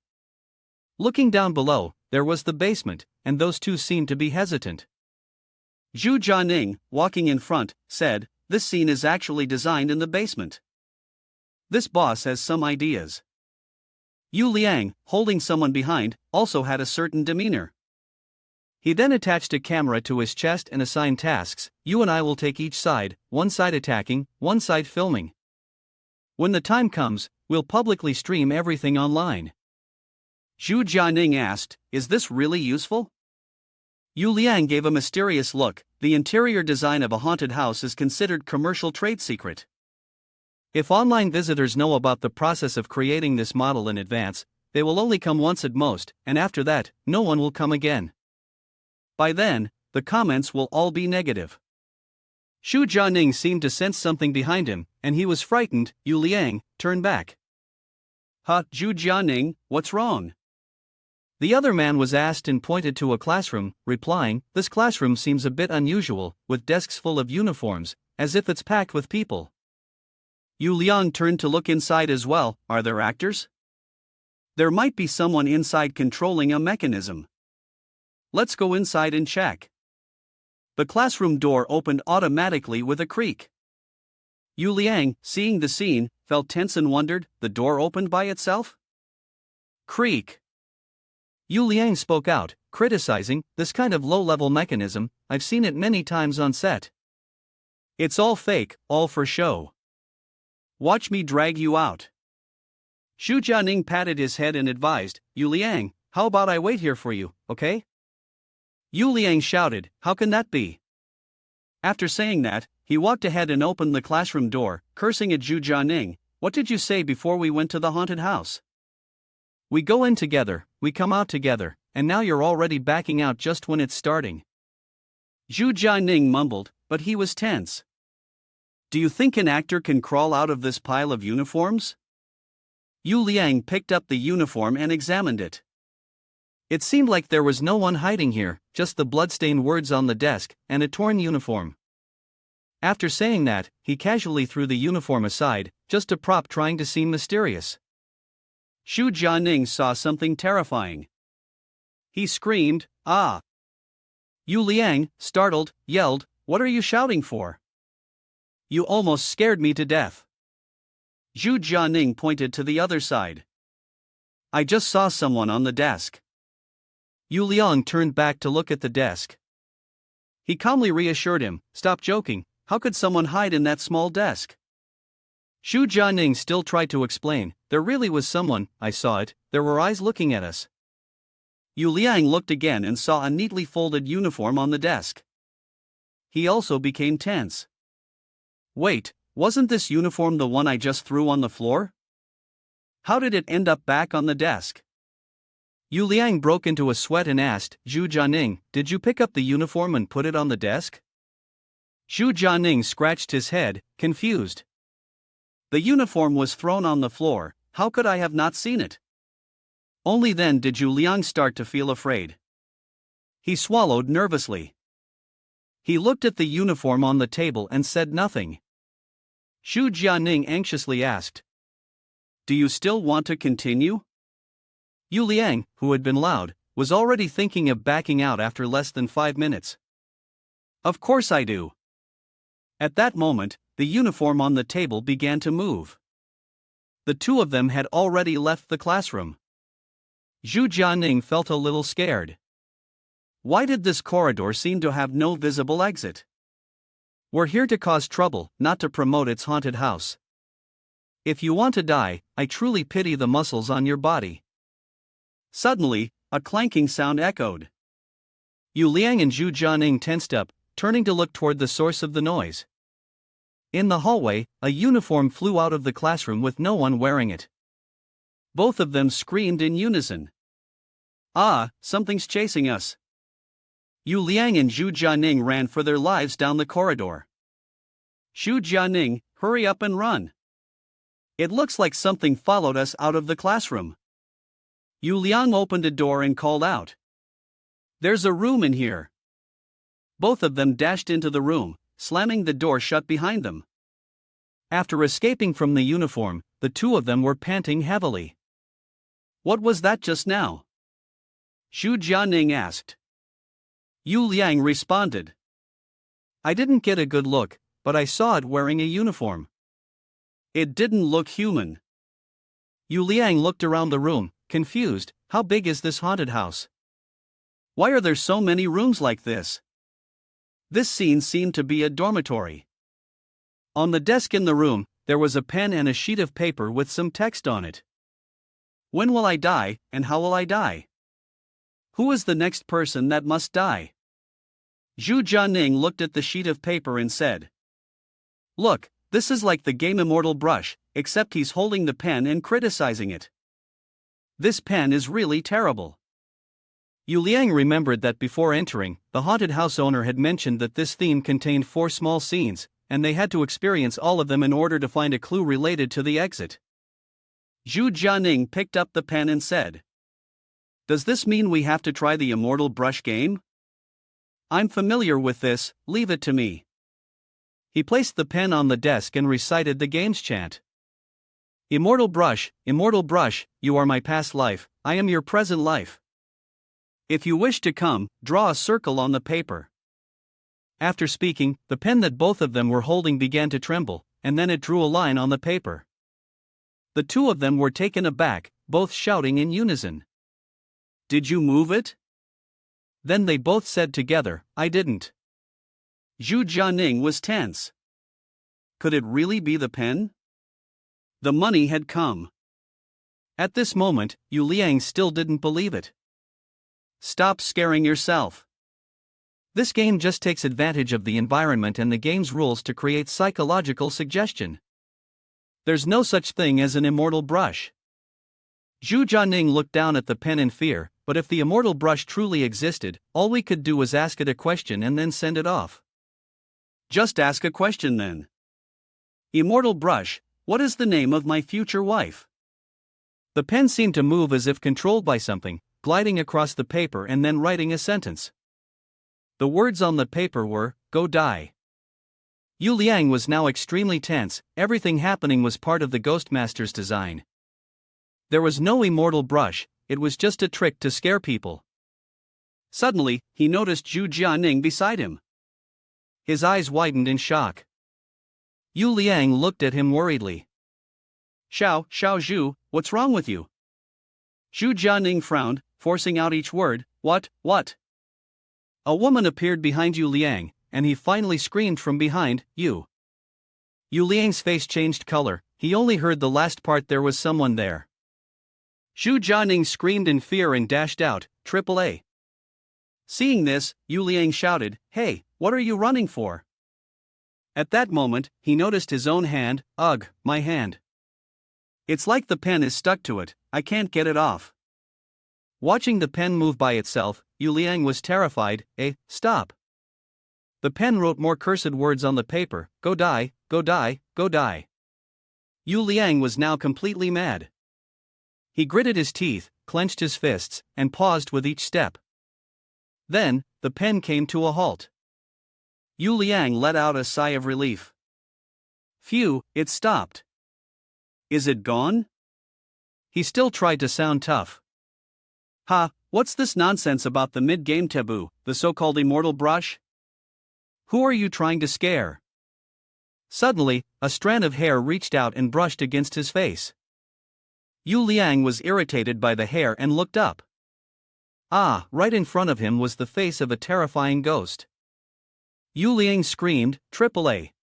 Looking down below, there was the basement, and those 2 seemed to be hesitant. Zhu Jianing, walking in front, said, this scene is actually designed in the basement. This boss has some ideas. Yu Liang, holding someone behind, also had a certain demeanor. He then attached a camera to his chest and assigned tasks. You and I will take each side, one side attacking, one side filming. When the time comes, we'll publicly stream everything online. Zhu Jianing asked, is this really useful? Yu Liang gave a mysterious look. The interior design of a haunted house is considered commercial trade secret. If online visitors know about the process of creating this model in advance, they will only come once at most, and after that, no one will come again. By then, the comments will all be negative. Xu Jianing seemed to sense something behind him, and he was frightened. Yu Liang turned back. Xu Jianing, what's wrong? The other man was asked and pointed to a classroom, replying, "This classroom seems a bit unusual, with desks full of uniforms, as if it's packed with people." Yu Liang turned to look inside as well. Are there actors? There might be someone inside controlling a mechanism. Let's go inside and check. The classroom door opened automatically with a creak. Yu Liang, seeing the scene, felt tense and wondered, the door opened by itself? Creak. Yu Liang spoke out, criticizing, "This kind of low-level mechanism, I've seen it many times on set. It's all fake, all for show. Watch me drag you out." Xu Jianing patted his head and advised, "Yu Liang, how about I wait here for you, okay?" Yu Liang shouted, "How can that be?" After saying that, he walked ahead and opened the classroom door, cursing at Xu Jianing. "What did you say before we went to the haunted house? We go in together, we come out together, and now you're already backing out just when it's starting." Xu Jianing mumbled, but he was tense. "Do you think an actor can crawl out of this pile of uniforms?" Yu Liang picked up the uniform and examined it. It seemed like there was no one hiding here, just the bloodstained words on the desk, and a torn uniform. After saying that, he casually threw the uniform aside, just a prop trying to seem mysterious. Xu Jianing saw something terrifying. He screamed, "Ah!" Yu Liang, startled, yelled, "What are you shouting for? You almost scared me to death." Xu Jianing pointed to the other side. "I just saw someone on the desk." Yu Liang turned back to look at the desk. He calmly reassured him, "Stop joking, how could someone hide in that small desk?" Xu Jianing still tried to explain, "There really was someone, I saw it, there were eyes looking at us." Yu Liang looked again and saw a neatly folded uniform on the desk. He also became tense. "Wait, wasn't this uniform the one I just threw on the floor? How did it end up back on the desk?" Yu Liang broke into a sweat and asked, "Xu Jianing, did you pick up the uniform and put it on the desk?" Xu Jianing scratched his head, confused. "The uniform was thrown on the floor, how could I have not seen it?" Only then did Yu Liang start to feel afraid. He swallowed nervously. He looked at the uniform on the table and said nothing. Xu Jianing anxiously asked, "Do you still want to continue?" Yu Liang, who had been loud, was already thinking of backing out after less than 5 minutes. "Of course I do." At that moment, the uniform on the table began to move. The two of them had already left the classroom. Xu Jianing felt a little scared. Why did this corridor seem to have no visible exit? We're here to cause trouble, not to promote its haunted house. If you want to die, I truly pity the muscles on your body. Suddenly, a clanking sound echoed. Yu Liang and Xu Jianing tensed up, turning to look toward the source of the noise. In the hallway, a uniform flew out of the classroom with no one wearing it. Both of them screamed in unison. "Ah, something's chasing us." Yu Liang and Xu Jianing ran for their lives down the corridor. "Xu Jianing, hurry up and run. It looks like something followed us out of the classroom." Yu Liang opened a door and called out, "There's a room in here." Both of them dashed into the room, slamming the door shut behind them. After escaping from the uniform, the two of them were panting heavily. "What was that just now?" Xu Jianing asked. Yu Liang responded, "I didn't get a good look, but I saw it wearing a uniform. It didn't look human." Yu Liang looked around the room, confused. How big is this haunted house? Why are there so many rooms like this? This scene seemed to be a dormitory. On the desk in the room, there was a pen and a sheet of paper with some text on it. When will I die, and how will I die? Who is the next person that must die? Zhu Jianing looked at the sheet of paper and said, "Look, this is like the game Immortal Brush, except he's holding the pen and criticizing it. This pen is really terrible." Yu Liang remembered that before entering, the haunted house owner had mentioned that this theme contained 4 small scenes, and they had to experience all of them in order to find a clue related to the exit. Zhu Jianing picked up the pen and said, "Does this mean we have to try the Immortal Brush game? I'm familiar with this, leave it to me." He placed the pen on the desk and recited the game's chant. Immortal Brush, you are my past life, I am your present life. If you wish to come, draw a circle on the paper." After speaking, the pen that both of them were holding began to tremble, and then it drew a line on the paper. The two of them were taken aback, both shouting in unison, "Did you move it?" Then they both said together, "I didn't." Zhu Jianing was tense. Could it really be the pen? The money had come. At this moment, Yu Liang still didn't believe it. Stop scaring yourself. This game just takes advantage of the environment and the game's rules to create psychological suggestion. There's no such thing as an immortal brush. Zhu Jianing looked down at the pen in fear, but if the immortal brush truly existed, all we could do was ask it a question and then send it off. Just ask a question then. Immortal brush, what is the name of my future wife? The pen seemed to move as if controlled by something, gliding across the paper and then writing a sentence. The words on the paper were, "Go die." Yu Liang was now extremely tense, everything happening was part of the Ghostmaster's design. There was no immortal brush, it was just a trick to scare people. Suddenly, he noticed Zhu Jianing beside him. His eyes widened in shock. Yu Liang looked at him worriedly. Xiao Zhu, what's wrong with you?" Zhu Jianing frowned, forcing out each word, What? A woman appeared behind Yu Liang, and he finally screamed from behind, "You!" Yu Liang's face changed color, he only heard the last part, "There was someone there." Zhu Jianing screamed in fear and dashed out, "AAA." Seeing this, Yu Liang shouted, "Hey, what are you running for?" At that moment, he noticed his own hand. "Ugh, my hand. It's like the pen is stuck to it, I can't get it off." Watching the pen move by itself, Yu Liang was terrified. Stop. The pen wrote more cursed words on the paper, "Go die, go die, go die." Yu Liang was now completely mad. He gritted his teeth, clenched his fists, and paused with each step. Then, the pen came to a halt. Yu Liang let out a sigh of relief. Phew, it stopped. Is it gone? He still tried to sound tough. What's this nonsense about the mid-game taboo, the so-called immortal brush? Who are you trying to scare? Suddenly, a strand of hair reached out and brushed against his face. Yu Liang was irritated by the hair and looked up. Right in front of him was the face of a terrifying ghost. Yu Liang screamed, "AAA."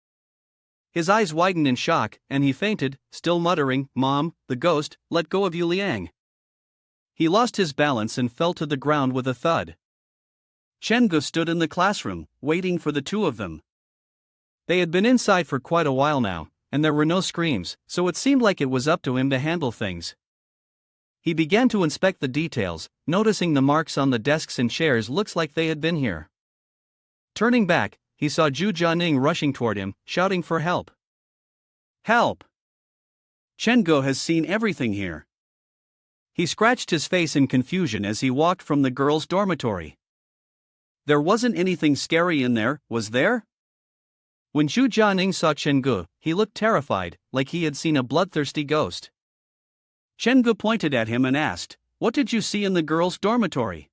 His eyes widened in shock, and he fainted, still muttering, "Mom, the ghost, let go of Yu Liang." He lost his balance and fell to the ground with a thud. Chen Gu stood in the classroom, waiting for the two of them. They had been inside for quite a while now, and there were no screams, so it seemed like it was up to him to handle things. He began to inspect the details, noticing the marks on the desks and chairs looks like they had been here. Turning back, he saw Zhu Jianing rushing toward him, shouting for help. "Help! Chen Gu has seen everything here." He scratched his face in confusion as he walked from the girls' dormitory. There wasn't anything scary in there, was there? When Zhu Jianing saw Chen Gu, he looked terrified, like he had seen a bloodthirsty ghost. Chen Gu pointed at him and asked, "What did you see in the girls' dormitory?"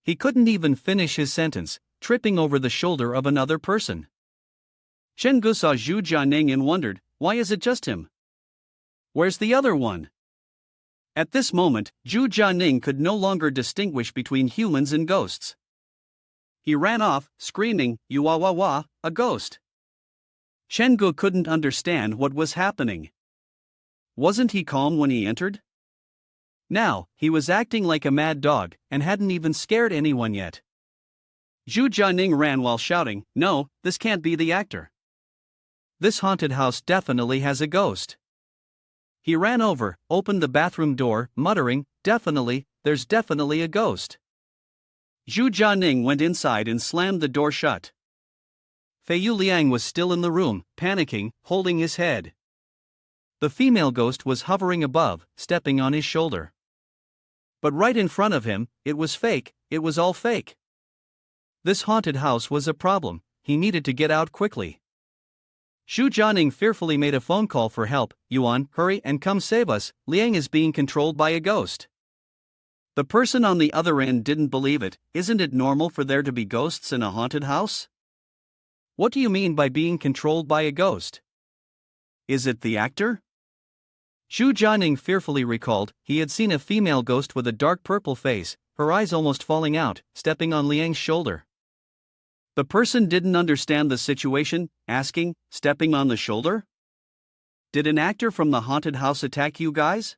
He couldn't even finish his sentence, tripping over the shoulder of another person. Chen Gu saw Zhu Jianing and wondered, why is it just him? Where's the other one? At this moment, Zhu Jianing could no longer distinguish between humans and ghosts. He ran off, screaming, "Yuawawa, a ghost!" Chen Gu couldn't understand what was happening. Wasn't he calm when he entered? Now, he was acting like a mad dog, and hadn't even scared anyone yet. Zhu Jianing ran while shouting, "No, this can't be the actor. This haunted house definitely has a ghost." He ran over, opened the bathroom door, muttering, there's definitely a ghost." Zhu Jianing went inside and slammed the door shut. Feiyu Liang was still in the room, panicking, holding his head. The female ghost was hovering above, stepping on his shoulder. But right in front of him, it was fake, it was all fake. This haunted house was a problem, he needed to get out quickly. Zhu Jianing fearfully made a phone call for help. "Yuan, hurry and come save us, Liang is being controlled by a ghost." The person on the other end didn't believe it. "Isn't it normal for there to be ghosts in a haunted house?" "What do you mean by being controlled by a ghost? Is it the actor?" Zhu Jianing fearfully recalled, he had seen a female ghost with a dark purple face, her eyes almost falling out, stepping on Liang's shoulder. The person didn't understand the situation, asking, "Stepping on the shoulder? Did an actor from the haunted house attack you guys?"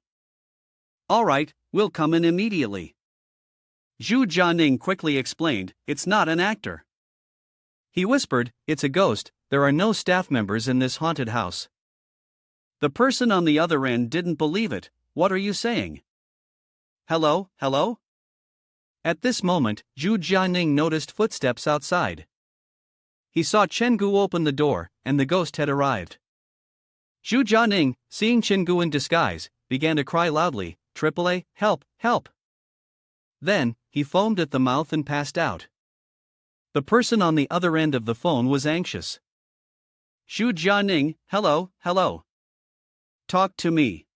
"All right, we'll come in immediately." Zhu Jianing quickly explained, "It's not an actor." He whispered, "It's a ghost, there are no staff members in this haunted house." The person on the other end didn't believe it. "What are you saying? Hello, hello?" At this moment, Zhu Jianing noticed footsteps outside. He saw Chenggu open the door, and the ghost had arrived. Zhu Jianing, seeing Chenggu in disguise, began to cry loudly, "AAA, help, help!" Then, he foamed at the mouth and passed out. The person on the other end of the phone was anxious. "Zhu Jianing, hello, hello. Talk to me."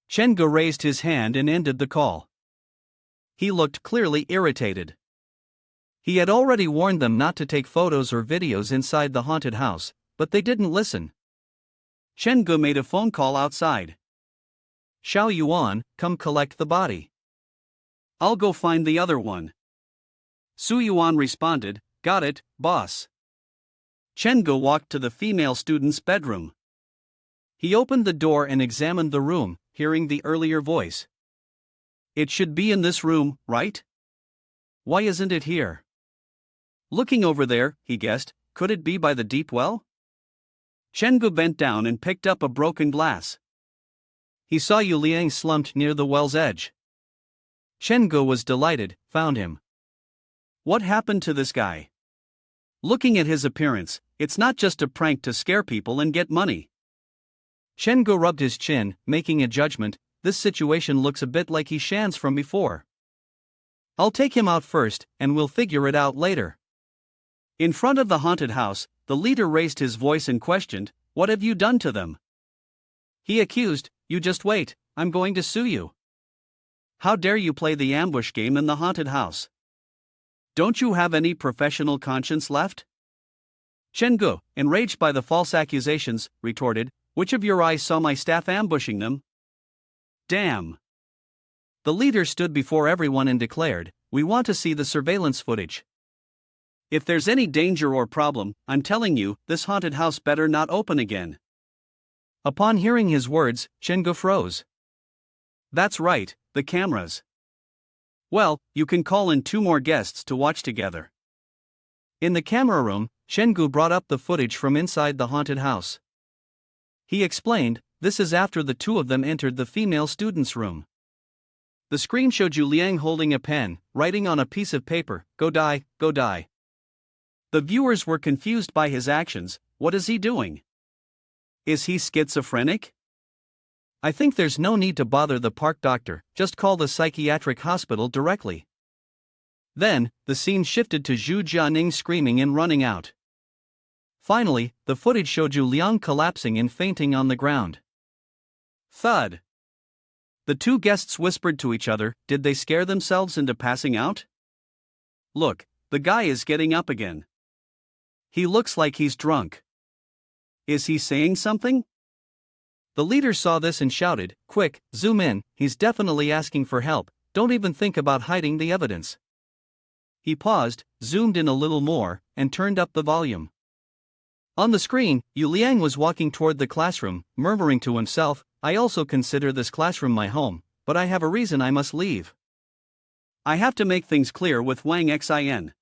Chenggu raised his hand and ended the call. He looked clearly irritated. He had already warned them not to take photos or videos inside the haunted house, but they didn't listen. Chenggu made a phone call outside. "Xiao Yuan, come collect the body." "I'll go find the other one." Su Yuan responded, "Got it, boss." Chenggu walked to the female student's bedroom. He opened the door and examined the room, hearing the earlier voice. "It should be in this room, right? Why isn't it here?" Looking over there, he guessed, could it be by the deep well? Chenggu bent down and picked up a broken glass. He saw Yu Liang slumped near the well's edge. Chenggu was delighted, found him. "What happened to this guy? Looking at his appearance, it's not just a prank to scare people and get money." Chenggu rubbed his chin, making a judgment, "This situation looks a bit like Hishan's from before. I'll take him out first, and we'll figure it out later." In front of the haunted house, the leader raised his voice and questioned, "What have you done to them?" He accused, "You just wait, I'm going to sue you. How dare you play the ambush game in the haunted house? Don't you have any professional conscience left?" Chenggu, enraged by the false accusations, retorted, "Which of your eyes saw my staff ambushing them?" "Damn." The leader stood before everyone and declared, "We want to see the surveillance footage. If there's any danger or problem, I'm telling you, this haunted house better not open again." Upon hearing his words, Chenggu froze. "That's right, the cameras. Well, you can call in 2 more guests to watch together." In the camera room, Chenggu brought up the footage from inside the haunted house. He explained, "This is after the 2 of them entered the female student's room. The screen showed Yu Liang holding a pen, writing on a piece of paper, 'Go die, go die.' The viewers were confused by his actions. What is he doing? Is he schizophrenic? I think there's no need to bother the park doctor, just call the psychiatric hospital directly." Then, the scene shifted to Zhu Jianing screaming and running out. Finally, the footage showed Yu Liang collapsing and fainting on the ground. Thud. The 2 guests whispered to each other, did they scare themselves into passing out? Look, the guy is getting up again. He looks like he's drunk. Is he saying something? The leader saw this and shouted, "Quick, zoom in, he's definitely asking for help, don't even think about hiding the evidence." He paused, zoomed in a little more, and turned up the volume. On the screen, Yu Liang was walking toward the classroom, murmuring to himself, "I also consider this classroom my home, but I have a reason I must leave. I have to make things clear with Wang Xin.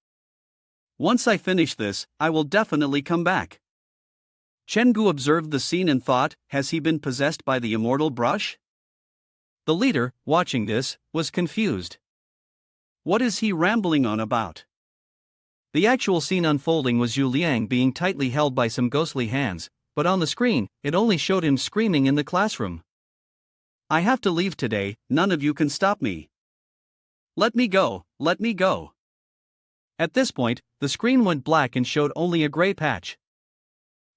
Once I finish this, I will definitely come back. Chen-gu observed the scene and thought, has he been possessed by the immortal brush? The leader, watching this, was confused. What is he rambling on about? The actual scene unfolding was Yu Liang being tightly held by some ghostly hands, but on the screen, it only showed him screaming in the classroom. I have to leave today, none of you can stop me. Let me go, let me go. At this point, the screen went black and showed only a gray patch.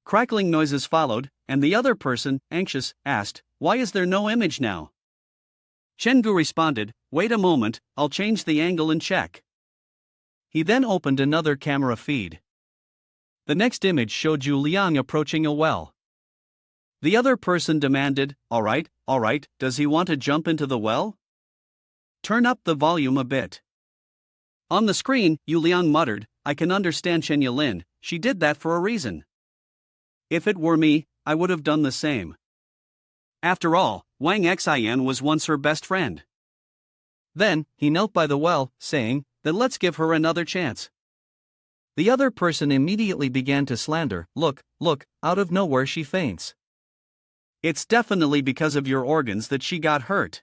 Crackling noises followed, and the other person, anxious, asked, why is there no image now? Chen-gu responded, wait a moment, I'll change the angle and check. He then opened another camera feed. The next image showed Yu Liang approaching a well. The other person demanded, alright, does he want to jump into the well? Turn up the volume a bit. On the screen, Yu Liang muttered, I can understand Chen Yulin, she did that for a reason. If it were me, I would have done the same. After all, Wang Xian was once her best friend. Then, he knelt by the well, saying, then let's give her another chance. The other person immediately began to slander, look, out of nowhere she faints. It's definitely because of your organs that she got hurt.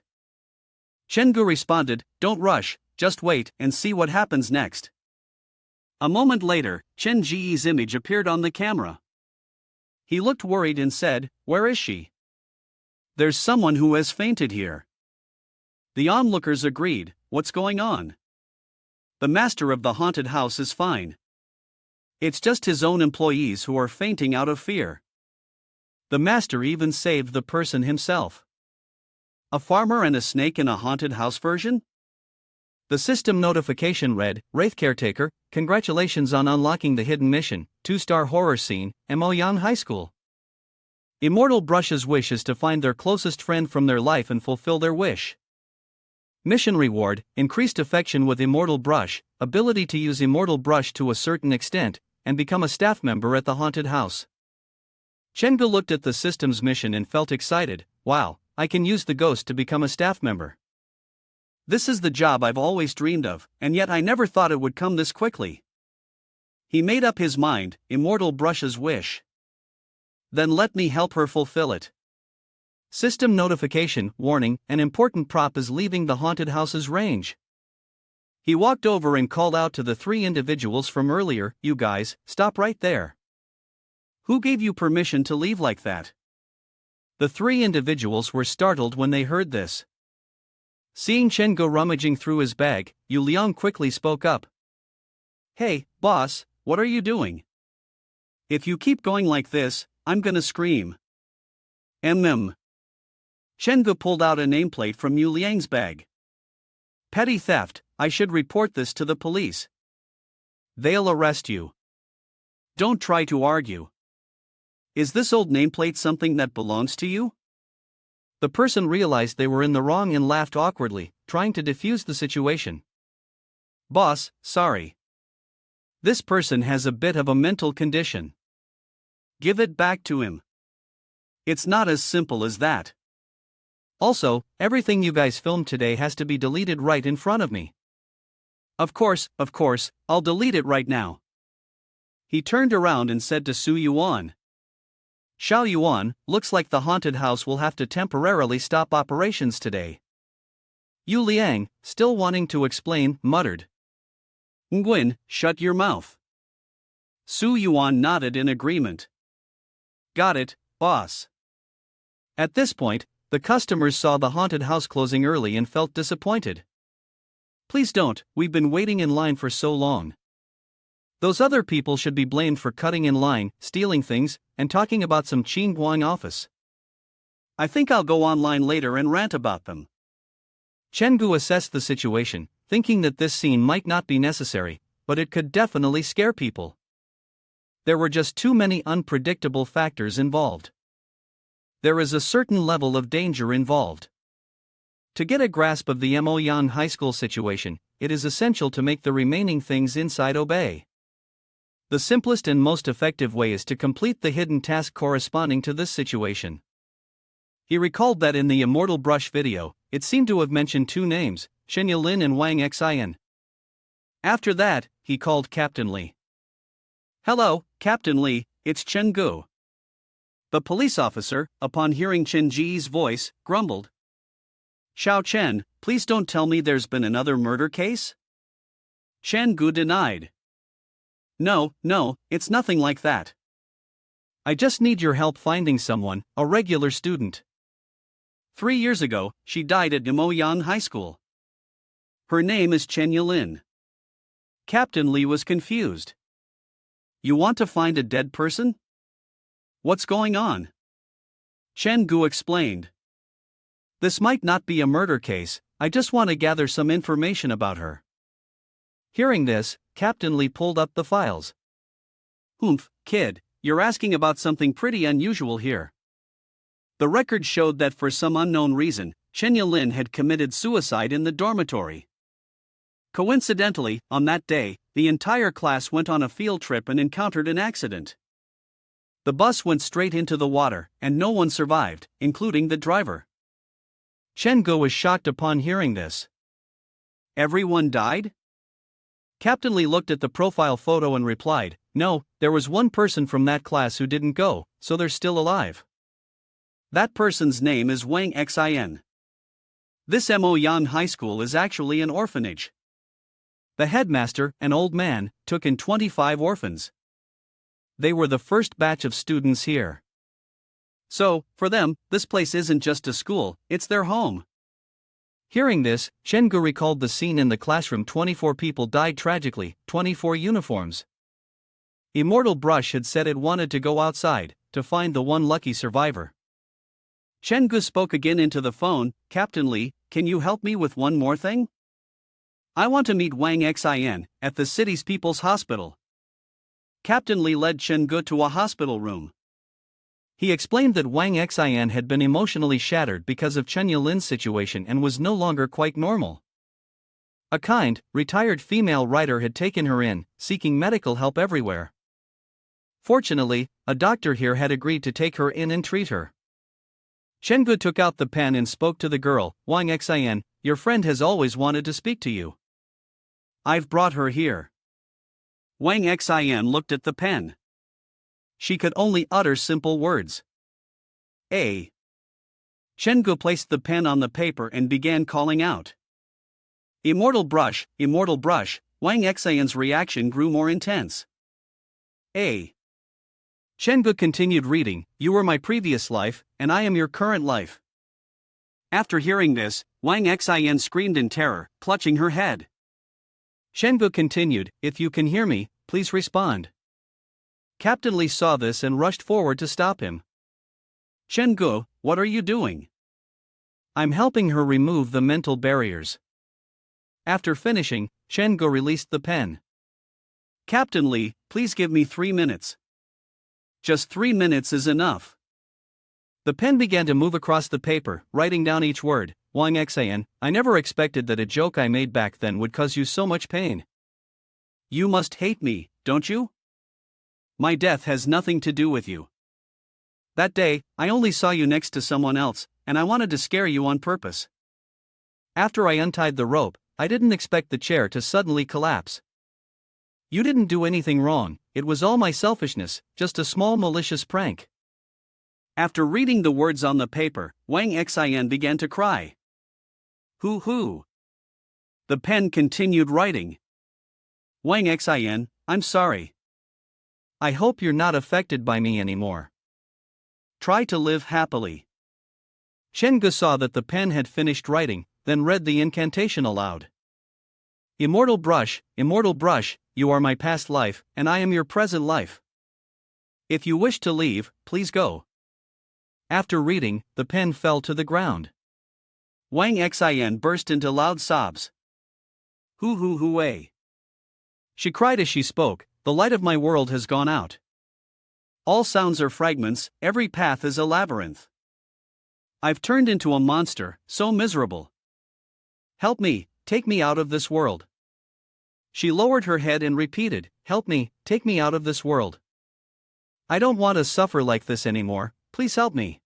Chen-gu responded, don't rush, just wait and see what happens next. A moment later, Chen Ji's image appeared on the camera. He looked worried and said, where is she? There's someone who has fainted here. The onlookers agreed, what's going on? The master of the haunted house is fine. It's just his own employees who are fainting out of fear. The master even saved the person himself. A farmer and a snake in a haunted house version? The system notification read, Wraith Caretaker, congratulations on unlocking the hidden mission, 2-star horror scene, Moyan High School. Immortal Brush's wish is to find their closest friend from their life and fulfill their wish. Mission reward, increased affection with Immortal Brush, ability to use Immortal Brush to a certain extent, and become a staff member at the haunted house. Chen-gu looked at the system's mission and felt excited, wow, I can use the ghost to become a staff member. This is the job I've always dreamed of, and yet I never thought it would come this quickly. He made up his mind, Immortal Brush's wish. Then let me help her fulfill it. System notification, warning, an important prop is leaving the haunted house's range. He walked over and called out to the 3 individuals from earlier, you guys, stop right there. Who gave you permission to leave like that? The 3 individuals were startled when they heard this. Seeing Chen go rummaging through his bag, Yu Liang quickly spoke up. Hey, boss, what are you doing? If you keep going like this, I'm gonna scream. Chen-gu pulled out a nameplate from Yu Liang's bag. Petty theft, I should report this to the police. They'll arrest you. Don't try to argue. Is this old nameplate something that belongs to you? The person realized they were in the wrong and laughed awkwardly, trying to defuse the situation. Boss, sorry. This person has a bit of a mental condition. Give it back to him. It's not as simple as that. Also, everything you guys filmed today has to be deleted right in front of me. Of course, I'll delete it right now. He turned around and said to Su Yuan. Xiao Yuan, looks like the haunted house will have to temporarily stop operations today. Yu Liang, still wanting to explain, muttered. Nguyen, shut your mouth. Su Yuan nodded in agreement. Got it, boss. At this point, the customers saw the haunted house closing early and felt disappointed. Please don't, we've been waiting in line for so long. Those other people should be blamed for cutting in line, stealing things, and talking about some Qingguang office. I think I'll go online later and rant about them. Chen-gu assessed the situation, thinking that this scene might not be necessary, but it could definitely scare people. There were just too many unpredictable factors involved. There is a certain level of danger involved. To get a grasp of the Moyan High School situation, it is essential to make the remaining things inside obey. The simplest and most effective way is to complete the hidden task corresponding to this situation. He recalled that in the Immortal Brush video, it seemed to have mentioned 2 names, Chen Yulin and Wang Xian. After that, he called Captain Li. Hello, Captain Lee, it's Chen Gu. The police officer, upon hearing Chen Ji's voice, grumbled. Xiao Chen, please don't tell me there's been another murder case? Chen Gu denied. No, it's nothing like that. I just need your help finding someone, a regular student. 3 years ago, she died at Moyan High School. Her name is Chen Yulin. Captain Lee was confused. You want to find a dead person? What's going on? Chen Gu explained. This might not be a murder case, I just want to gather some information about her. Hearing this, Captain Lee pulled up the files. Kid, you're asking about something pretty unusual here. The record showed that for some unknown reason, Chen Yulin had committed suicide in the dormitory. Coincidentally, on that day, the entire class went on a field trip and encountered an accident. The bus went straight into the water, and no one survived, including the driver. Chen Gu was shocked upon hearing this. Everyone died? Captain Lee looked at the profile photo and replied, No, there was one person from that class who didn't go, so they're still alive. That person's name is Wang Xin. This Moyan High School is actually an orphanage. The headmaster, an old man, took in 25 orphans. They were the first batch of students here. So, for them, this place isn't just a school, it's their home. Hearing this, Chen Gu recalled the scene in the classroom. 24 people died tragically, 24 uniforms. Immortal Brush had said it wanted to go outside, to find the one lucky survivor. Chen Gu spoke again into the phone, Captain Lee, can you help me with one more thing? I want to meet Wang Xin, at the city's People's Hospital. Captain Lee led Chen Gu to a hospital room. He explained that Wang Xin had been emotionally shattered because of Chen Yulin's situation and was no longer quite normal. A kind, retired female writer had taken her in, seeking medical help everywhere. Fortunately, a doctor here had agreed to take her in and treat her. Chen Gu took out the pen and spoke to the girl, Wang Xin, your friend has always wanted to speak to you. I've brought her here. Wang Xin looked at the pen. She could only utter simple words. A. Chen Gu placed the pen on the paper and began calling out. Immortal Brush, Immortal Brush. Wang Xin's reaction grew more intense. A. Chen Gu continued reading, You were my previous life, and I am your current life. After hearing this, Wang Xin screamed in terror, clutching her head. Chen Gu continued, If you can hear me, please respond. Captain Lee saw this and rushed forward to stop him. Chen Gu, what are you doing? I'm helping her remove the mental barriers. After finishing, Chen Gu released the pen. Captain Lee, please give me 3 minutes. Just 3 minutes is enough. The pen began to move across the paper, writing down each word. Wang Xin, I never expected that a joke I made back then would cause you so much pain. You must hate me, don't you? My death has nothing to do with you. That day, I only saw you next to someone else, and I wanted to scare you on purpose. After I untied the rope, I didn't expect the chair to suddenly collapse. You didn't do anything wrong, it was all my selfishness, just a small malicious prank. After reading the words on the paper, Wang Xin began to cry. Hoo. The pen continued writing. Wang Xin, I'm sorry. I hope you're not affected by me anymore. Try to live happily. Chen Gu saw that the pen had finished writing, then read the incantation aloud. Immortal Brush, you are my past life, and I am your present life. If you wish to leave, please go. After reading, the pen fell to the ground. Wang Xin burst into loud sobs. Hoo. She cried as she spoke, The light of my world has gone out. All sounds are fragments, every path is a labyrinth. I've turned into a monster, so miserable. Help me, take me out of this world. She lowered her head and repeated, Help me, take me out of this world. I don't want to suffer like this anymore, please help me.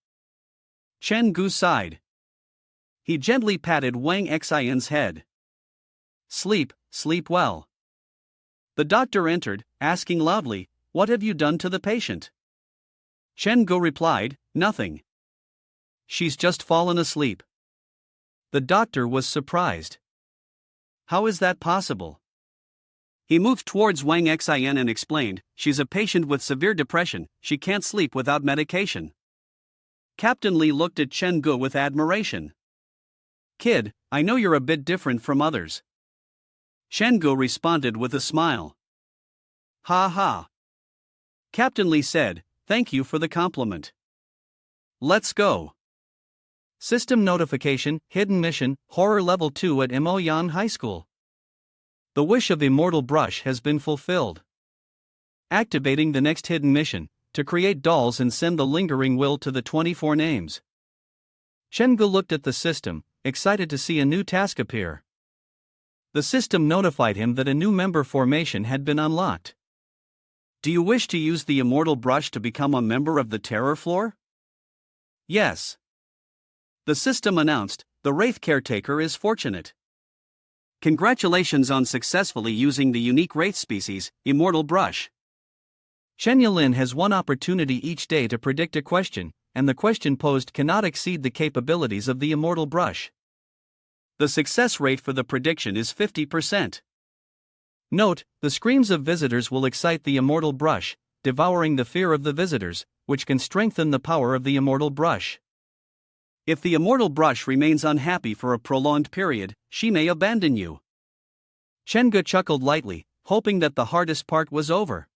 Chen Gu sighed. He gently patted Wang Xin's head. Sleep well. The doctor entered, asking loudly, what have you done to the patient? Chen Gu replied, nothing. She's just fallen asleep. The doctor was surprised. How is that possible? He moved towards Wang Xin and explained, she's a patient with severe depression, she can't sleep without medication. Captain Li looked at Chen Gu with admiration. Kid, I know you're a bit different from others. Chen Gu responded with a smile. Ha ha. Captain Li said, thank you for the compliment. Let's go. System notification, hidden mission, horror level 2 at Imoyan High School. The wish of Immortal Brush has been fulfilled. Activating the next hidden mission, to create dolls and send the lingering will to the 24 names. Chen Gu looked at the system, excited to see a new task appear. The system notified him that a new member formation had been unlocked. Do you wish to use the Immortal Brush to become a member of the Terror Floor? Yes. The system announced, the Wraith caretaker is fortunate. Congratulations on successfully using the unique Wraith species, Immortal Brush. Chen Yulin has one opportunity each day to predict a question, and the question posed cannot exceed the capabilities of the Immortal Brush. The success rate for the prediction is 50%. Note, the screams of visitors will excite the Immortal Brush, devouring the fear of the visitors, which can strengthen the power of the Immortal Brush. If the Immortal Brush remains unhappy for a prolonged period, she may abandon you. Chen Gu chuckled lightly, hoping that the hardest part was over.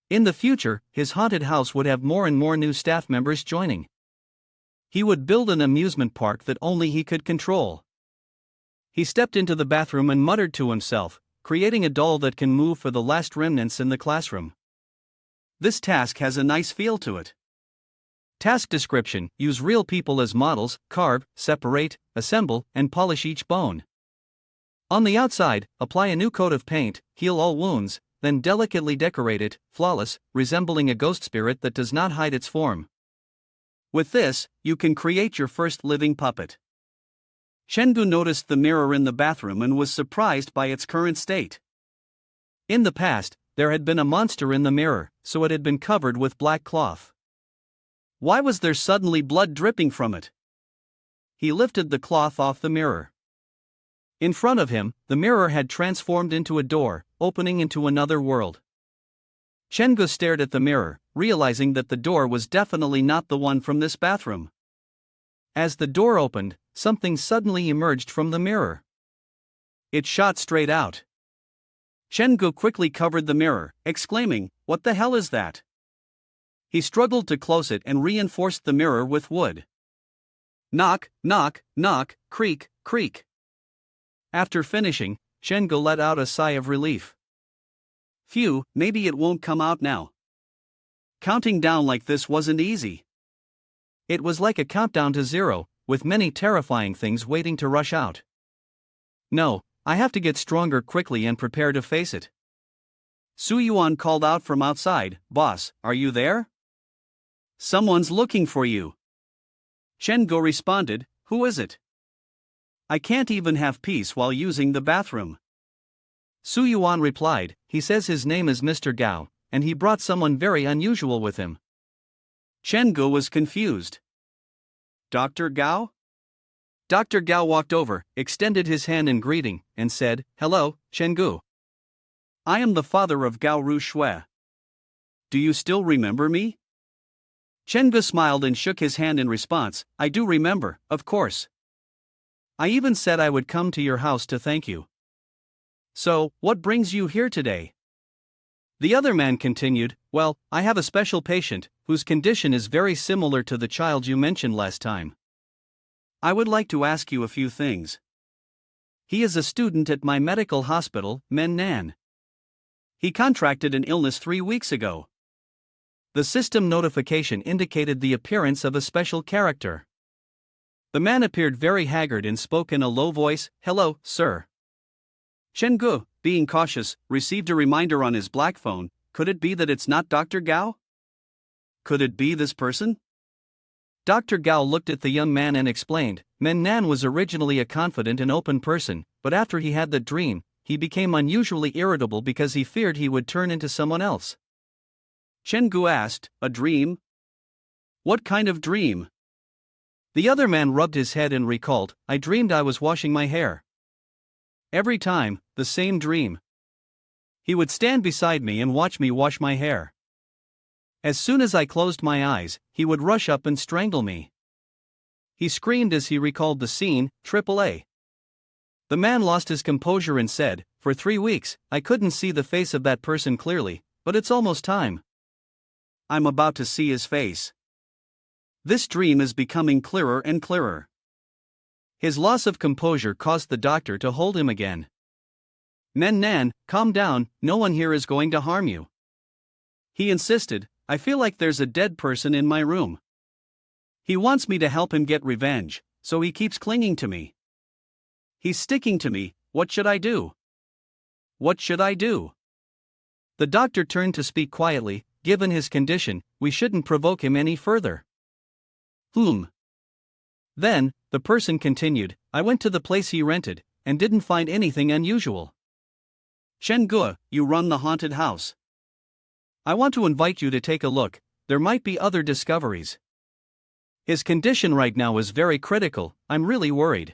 In the future, his haunted house would have more and more new staff members joining. He would build an amusement park that only he could control. He stepped into the bathroom and muttered to himself, creating a doll that can move for the last remnants in the classroom. This task has a nice feel to it. Task description: use real people as models, carve, separate, assemble, and polish each bone. On the outside, apply a new coat of paint, heal all wounds, then delicately decorate it, flawless, resembling a ghost spirit that does not hide its form. With this, you can create your first living puppet. Chen Gu noticed the mirror in the bathroom and was surprised by its current state. In the past, there had been a monster in the mirror, so it had been covered with black cloth. Why was there suddenly blood dripping from it? He lifted the cloth off the mirror. In front of him, the mirror had transformed into a door, opening into another world. Chen Gu stared at the mirror, realizing that the door was definitely not the one from this bathroom. As the door opened, something suddenly emerged from the mirror. It shot straight out. Chen Gu quickly covered the mirror, exclaiming, "What the hell is that?" He struggled to close it and reinforced the mirror with wood. Knock, knock, knock, creak, creak. After finishing, Chen Gu let out a sigh of relief. Phew, maybe it won't come out now. Counting down like this wasn't easy. It was like a countdown to zero, with many terrifying things waiting to rush out. No, I have to get stronger quickly and prepare to face it. Su Yuan called out from outside, "Boss, are you there? Someone's looking for you." Chen Gu responded, "Who is it? I can't even have peace while using the bathroom." Su Yuan replied, "He says his name is Mr. Gao, and he brought someone very unusual with him." Chen Gu was confused. Dr. Gao? Dr. Gao walked over, extended his hand in greeting, and said, "Hello, Chen Gu. I am the father of Gao Ru Shui. Do you still remember me?" Chen Gu smiled and shook his hand in response, "I do remember, of course. I even said I would come to your house to thank you. So, what brings you here today?" The other man continued, "Well, I have a special patient, whose condition is very similar to the child you mentioned last time. I would like to ask you a few things. He is a student at my medical hospital, Mennan. He contracted an illness 3 weeks ago." The system notification indicated the appearance of a special character. The man appeared very haggard and spoke in a low voice, "Hello, sir." Chen Gu, being cautious, received a reminder on his black phone. Could it be that it's not Dr. Gao? Could it be this person? Dr. Gao looked at the young man and explained, "Mennan was originally a confident and open person, but after he had that dream, he became unusually irritable because he feared he would turn into someone else. Chen Gu asked, a dream? What kind of dream? The other man rubbed his head and recalled, I dreamed I was washing my hair. Every time, the same dream. He would stand beside me and watch me wash my hair. As soon as I closed my eyes, he would rush up and strangle me. He screamed as he recalled the scene. AAA. The man lost his composure and said, for 3 weeks, I couldn't see the face of that person clearly, but it's almost time. I'm about to see his face. This dream is becoming clearer and clearer. His loss of composure caused the doctor to hold him again. Nan, calm down, no one here is going to harm you. He insisted, I feel like there's a dead person in my room. He wants me to help him get revenge, so he keeps clinging to me. He's sticking to me, what should I do? What should I do? The doctor turned to speak quietly, given his condition, we shouldn't provoke him any further. Then, the person continued, I went to the place he rented, and didn't find anything unusual. Chen Gu, you run the haunted house. I want to invite you to take a look, there might be other discoveries. His condition right now is very critical, I'm really worried.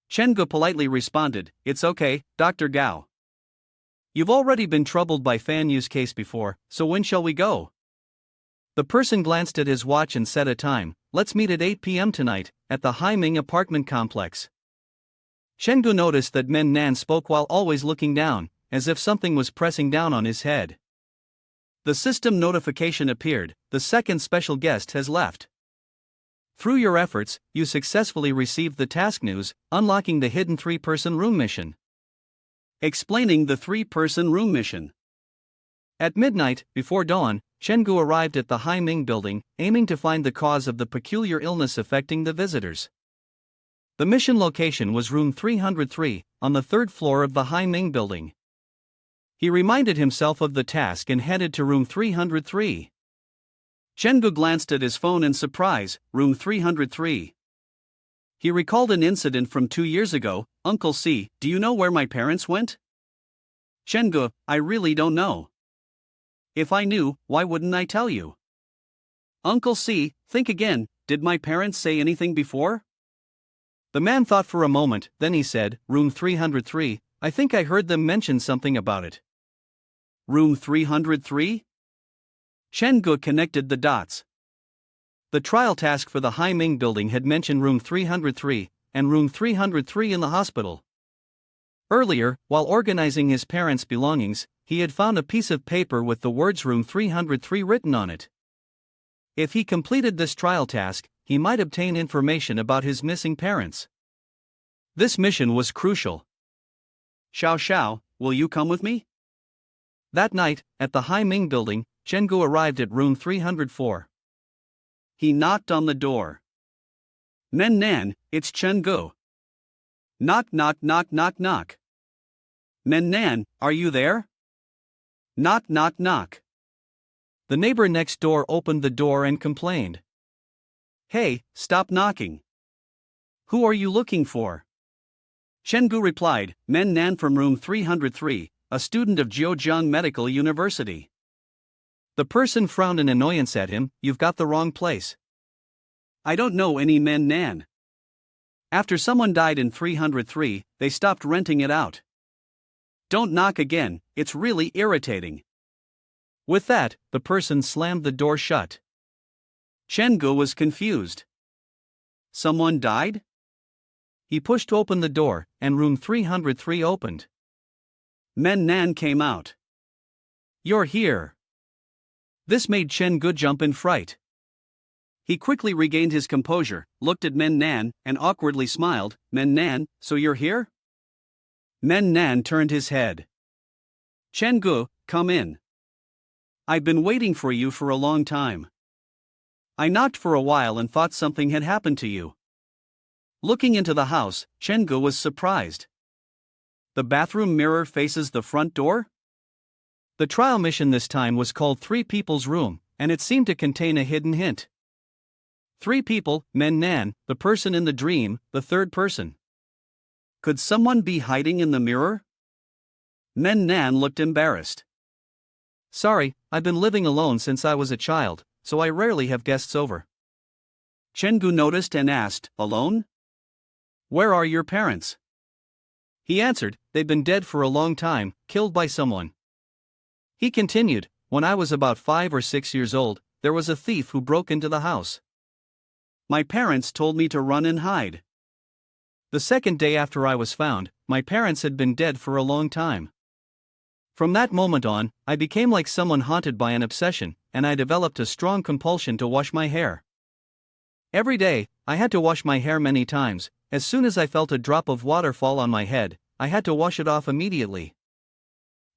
Chen Gu politely responded, it's okay, Dr. Gao. You've already been troubled by Fan Yu's case before, so when shall we go? The person glanced at his watch and set a time, let's meet at 8 p.m. tonight, at the Haiming apartment complex. Chen Gu noticed that Nan spoke while always looking down, as if something was pressing down on his head. The system notification appeared, the second special guest has left. Through your efforts, you successfully received the task news, unlocking the hidden 3-person room mission. Explaining the 3-person room mission. At midnight, before dawn, Chen Gu arrived at the Haiming building, aiming to find the cause of the peculiar illness affecting the visitors. The mission location was room 303, on the 3rd floor of the Haiming building. He reminded himself of the task and headed to room 303. Chen Gu glanced at his phone in surprise, room 303. He recalled an incident from 2 years ago, Uncle C, do you know where my parents went? Chen Gu, I really don't know. If I knew, why wouldn't I tell you? Uncle C, think again, did my parents say anything before? The man thought for a moment, then he said, room 303, I think I heard them mention something about it. Room 303? Chen Gu connected the dots. The trial task for the Haiming building had mentioned room 303, and room 303 in the hospital. Earlier, while organizing his parents' belongings, he had found a piece of paper with the words room 303 written on it. If he completed this trial task, he might obtain information about his missing parents. This mission was crucial. Xiao, will you come with me? That night, at the Haiming building, Chen Gu arrived at room 304. He knocked on the door. Nan, it's Chen Gu. Knock. Nan, are you there? Knock. The neighbor next door opened the door and complained. Hey, stop knocking. Who are you looking for? Chen Gu replied, Nan from room 303, a student of Jiuzhang Medical University. The person frowned in annoyance at him, you've got the wrong place. I don't know any Nan. After someone died in 303, they stopped renting it out. Don't knock again, it's really irritating. With that, the person slammed the door shut. Chen Gu was confused. Someone died? He pushed open the door, and room 303 opened. Nan came out. You're here. This made Chen Gu jump in fright. He quickly regained his composure, looked at Nan, and awkwardly smiled. Nan, so you're here? Nan turned his head. Chen Gu, come in. I've been waiting for you for a long time. I knocked for a while and thought something had happened to you. Looking into the house, Chen Gu was surprised. The bathroom mirror faces the front door? The trial mission this time was called 3 People's Room, and it seemed to contain a hidden hint. 3 people, Nan, the person in the dream, the 3rd person. Could someone be hiding in the mirror? Nan looked embarrassed. Sorry, I've been living alone since I was a child, so I rarely have guests over. Chengu noticed and asked, Alone? Where are your parents? He answered, they've been dead for a long time, killed by someone. He continued, when I was about 5 or 6 years old, there was a thief who broke into the house. My parents told me to run and hide. The second day after I was found, my parents had been dead for a long time. From that moment on, I became like someone haunted by an obsession, and I developed a strong compulsion to wash my hair. Every day, I had to wash my hair many times. As soon as I felt a drop of water fall on my head, I had to wash it off immediately.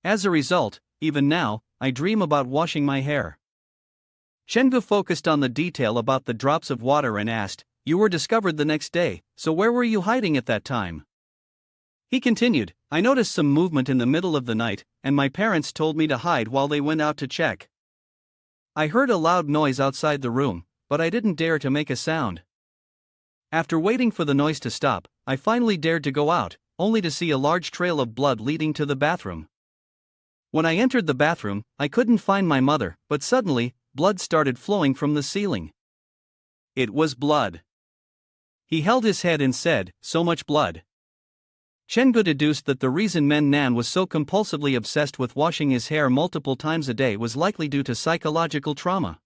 As a result, even now, I dream about washing my hair. Chengu focused on the detail about the drops of water and asked, You were discovered the next day, so where were you hiding at that time? He continued, I noticed some movement in the middle of the night, and my parents told me to hide while they went out to check. I heard a loud noise outside the room, but I didn't dare to make a sound. After waiting for the noise to stop, I finally dared to go out, only to see a large trail of blood leading to the bathroom. When I entered the bathroom, I couldn't find my mother, but suddenly, blood started flowing from the ceiling. It was blood. He held his head and said, So much blood. Chengu deduced that the reason Nan was so compulsively obsessed with washing his hair multiple times a day was likely due to psychological trauma.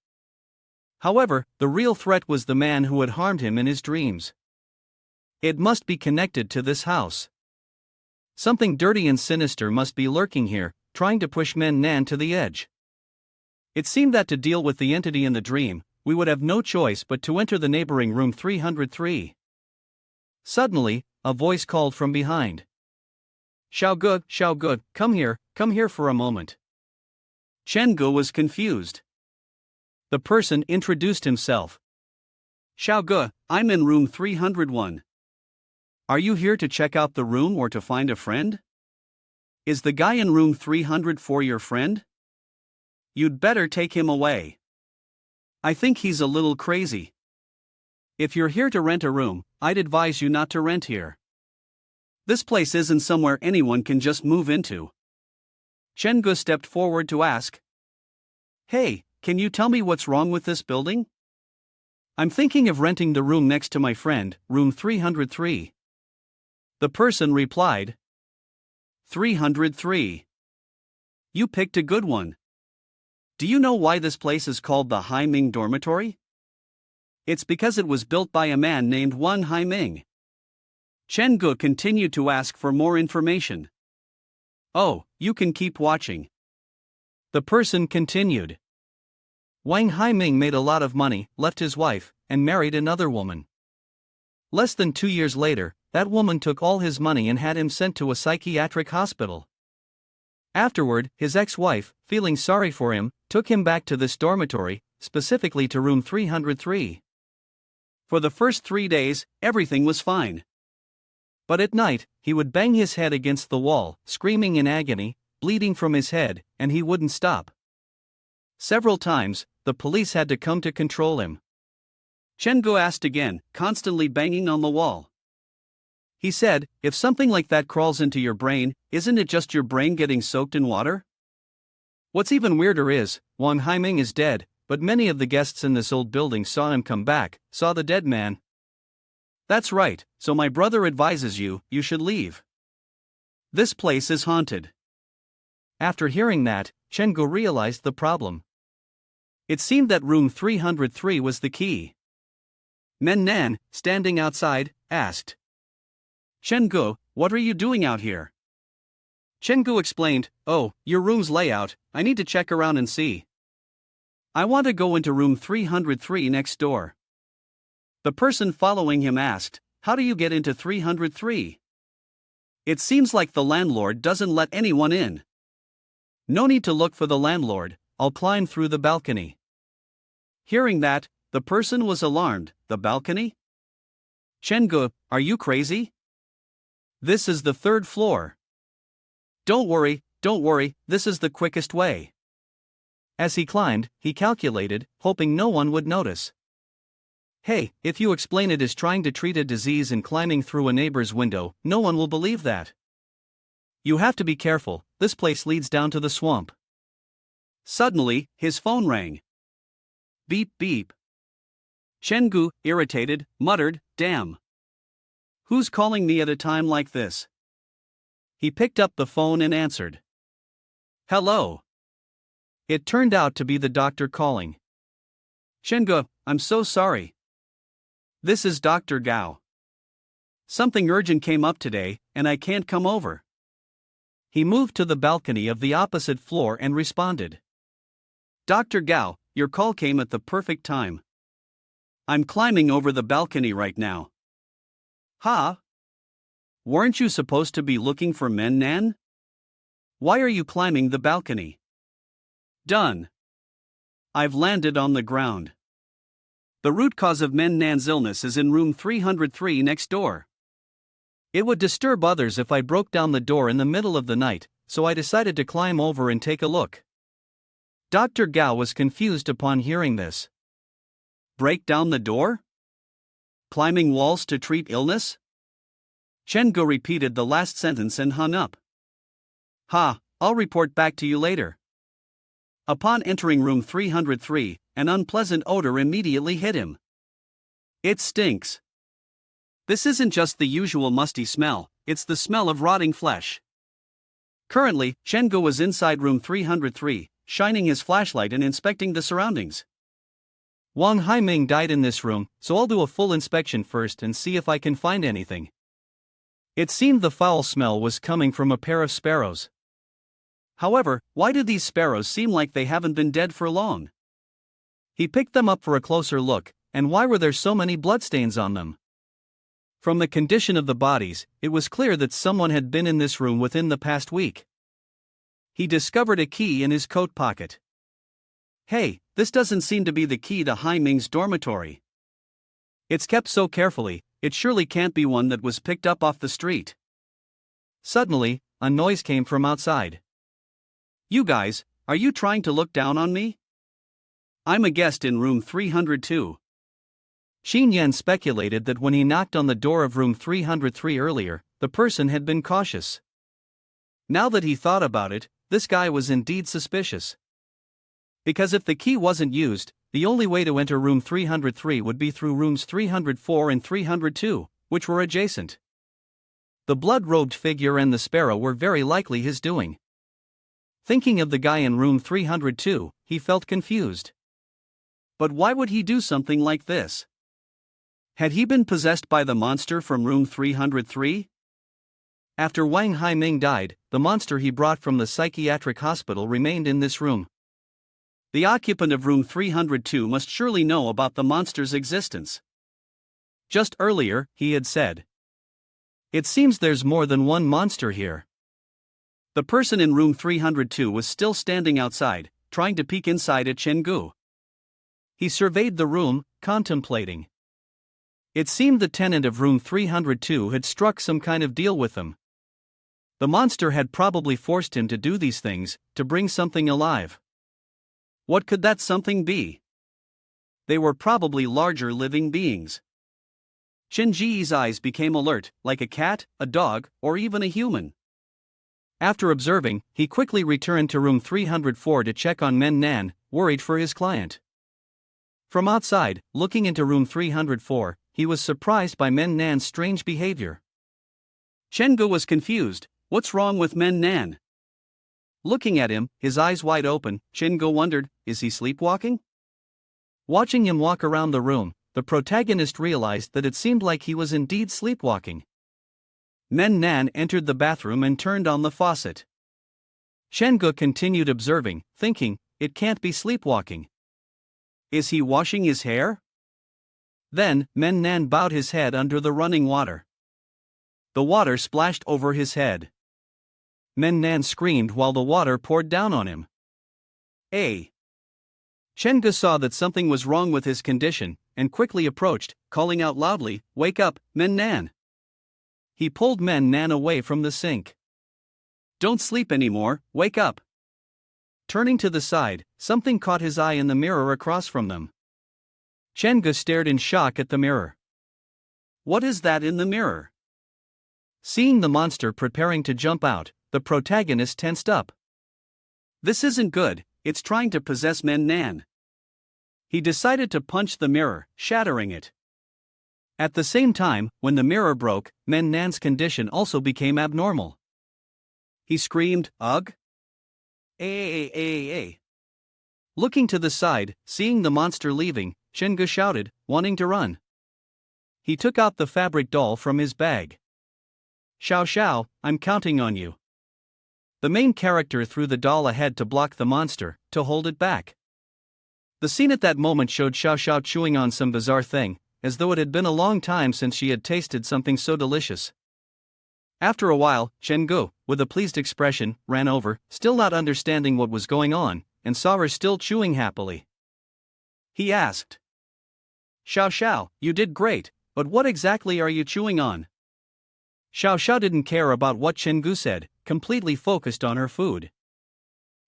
However, the real threat was the man who had harmed him in his dreams. It must be connected to this house. Something dirty and sinister must be lurking here, trying to push Nan to the edge. It seemed that to deal with the entity in the dream, we would have no choice but to enter the neighboring room 303. Suddenly, a voice called from behind. Xiaoge, come here for a moment. Chengu was confused. The person introduced himself. Xiaoge, I'm in room 301. Are you here to check out the room or to find a friend? Is the guy in room 304 your friend? You'd better take him away. I think he's a little crazy. If you're here to rent a room, I'd advise you not to rent here. This place isn't somewhere anyone can just move into. Chengu stepped forward to ask. Hey, can you tell me what's wrong with this building? I'm thinking of renting the room next to my friend, room 303. The person replied. 303. You picked a good one. Do you know why this place is called the Haiming Dormitory? It's because it was built by a man named Wan Haiming. Chengu continued to ask for more information. Oh, you can keep watching. The person continued. Wang Haiming made a lot of money, left his wife, and married another woman. Less than 2 years later, that woman took all his money and had him sent to a psychiatric hospital. Afterward, his ex-wife, feeling sorry for him, took him back to this dormitory, specifically to room 303. For the first 3 days, everything was fine. But at night, he would bang his head against the wall, screaming in agony, bleeding from his head, and he wouldn't stop. Several times, the police had to come to control him. Chengu asked again, constantly banging on the wall. He said, if something like that crawls into your brain, isn't it just your brain getting soaked in water? What's even weirder is, Wang Haiming is dead, but many of the guests in this old building saw him come back, saw the dead man. That's right, so my brother advises you should leave. This place is haunted. After hearing that, Chengu realized the problem. It seemed that room 303 was the key. Nan, standing outside, asked. Chengu, what are you doing out here? Chengu explained, Oh, your room's layout, I need to check around and see. I want to go into room 303 next door. The person following him asked, How do you get into 303? It seems like the landlord doesn't let anyone in. No need to look for the landlord, I'll climb through the balcony. Hearing that, the person was alarmed. The balcony? Chengu, are you crazy? This is the 3rd floor. Don't worry, this is the quickest way. As he climbed, he calculated, hoping no one would notice. Hey, if you explain it as trying to treat a disease and climbing through a neighbor's window, no one will believe that. You have to be careful, this place leads down to the swamp. Suddenly, his phone rang. Beep beep. Chen-gu, irritated, muttered, "Damn. Who's calling me at a time like this?" He picked up the phone and answered. "Hello." It turned out to be the doctor calling. "Chen-gu, I'm so sorry. This is Dr. Gao. Something urgent came up today, and I can't come over." He moved to the balcony of the opposite floor and responded. "Dr. Gao, your call came at the perfect time. I'm climbing over the balcony right now." "Huh? Weren't you supposed to be looking for Manhwa? Why are you climbing the balcony?" "Done. I've landed on the ground. The root cause of Manhwa's illness is in room 303 next door. It would disturb others if I broke down the door in the middle of the night, so I decided to climb over and take a look." Dr. Gao was confused upon hearing this. Break down the door? Climbing walls to treat illness? Chen-gu repeated the last sentence and hung up. "Ha, I'll report back to you later." Upon entering room 303, an unpleasant odor immediately hit him. "It stinks. This isn't just the usual musty smell, it's the smell of rotting flesh." Currently, Chen-gu was inside room 303, shining his flashlight and inspecting the surroundings. Wang Haiming died in this room, so I'll do a full inspection first and see if I can find anything. It seemed the foul smell was coming from a pair of sparrows. However, why do these sparrows seem like they haven't been dead for long? He picked them up for a closer look, and why were there so many bloodstains on them? From the condition of the bodies, it was clear that someone had been in this room within the past week. He discovered a key in his coat pocket. Hey, this doesn't seem to be the key to Haiming's dormitory. It's kept so carefully, it surely can't be one that was picked up off the street. Suddenly, a noise came from outside. "You guys, are you trying to look down on me? I'm a guest in room 302. Xin Yan speculated that when he knocked on the door of room 303 earlier, the person had been cautious. Now that he thought about it, this guy was indeed suspicious. Because if the key wasn't used, the only way to enter room 303 would be through rooms 304 and 302, which were adjacent. The blood-robed figure and the sparrow were very likely his doing. Thinking of the guy in room 302, he felt confused. But why would he do something like this? Had he been possessed by the monster from room 303? After Wang Haiming died, the monster he brought from the psychiatric hospital remained in this room. The occupant of room 302 must surely know about the monster's existence. Just earlier, he had said, "It seems there's more than one monster here." The person in room 302 was still standing outside, trying to peek inside at Chen-gu. He surveyed the room, contemplating. It seemed the tenant of room 302 had struck some kind of deal with him. The monster had probably forced him to do these things, to bring something alive. What could that something be? They were probably larger living beings. Chen-ji's eyes became alert, like a cat, a dog, or even a human. After observing, he quickly returned to room 304 to check on Manhwa, worried for his client. From outside, looking into room 304, he was surprised by Manhwa's strange behavior. Chen-gu was confused. What's wrong with Manhwa? Looking at him, his eyes wide open, Chen-gu wondered, is he sleepwalking? Watching him walk around the room, the protagonist realized that it seemed like he was indeed sleepwalking. Manhwa entered the bathroom and turned on the faucet. Chen-gu continued observing, thinking, it can't be sleepwalking. Is he washing his hair? Then, Manhwa bowed his head under the running water. The water splashed over his head. Manhwa screamed while the water poured down on him. Chen-gu saw that something was wrong with his condition, and quickly approached, calling out loudly, "Wake up, Manhwa!" He pulled Manhwa away from the sink. "Don't sleep anymore, wake up!" Turning to the side, something caught his eye in the mirror across from them. Chen-gu stared in shock at the mirror. What is that in the mirror? Seeing the monster preparing to jump out, the protagonist tensed up. This isn't good, it's trying to possess Men Nan. He decided to punch the mirror, shattering it. At the same time, when the mirror broke, Men Nan's condition also became abnormal. He screamed, "Ugh! Ay. Looking to the side, seeing the monster leaving, Chengu shouted, wanting to run. He took out the fabric doll from his bag. Xiao, I'm counting on you." The main character threw the doll ahead to block the monster, to hold it back. The scene at that moment showed Xiao chewing on some bizarre thing, as though it had been a long time since she had tasted something so delicious. After a while, Chengu, with a pleased expression, ran over, still not understanding what was going on, and saw her still chewing happily. He asked, Xiao, you did great, but what exactly are you chewing on?" Xiao didn't care about what Chengu said, completely focused on her food.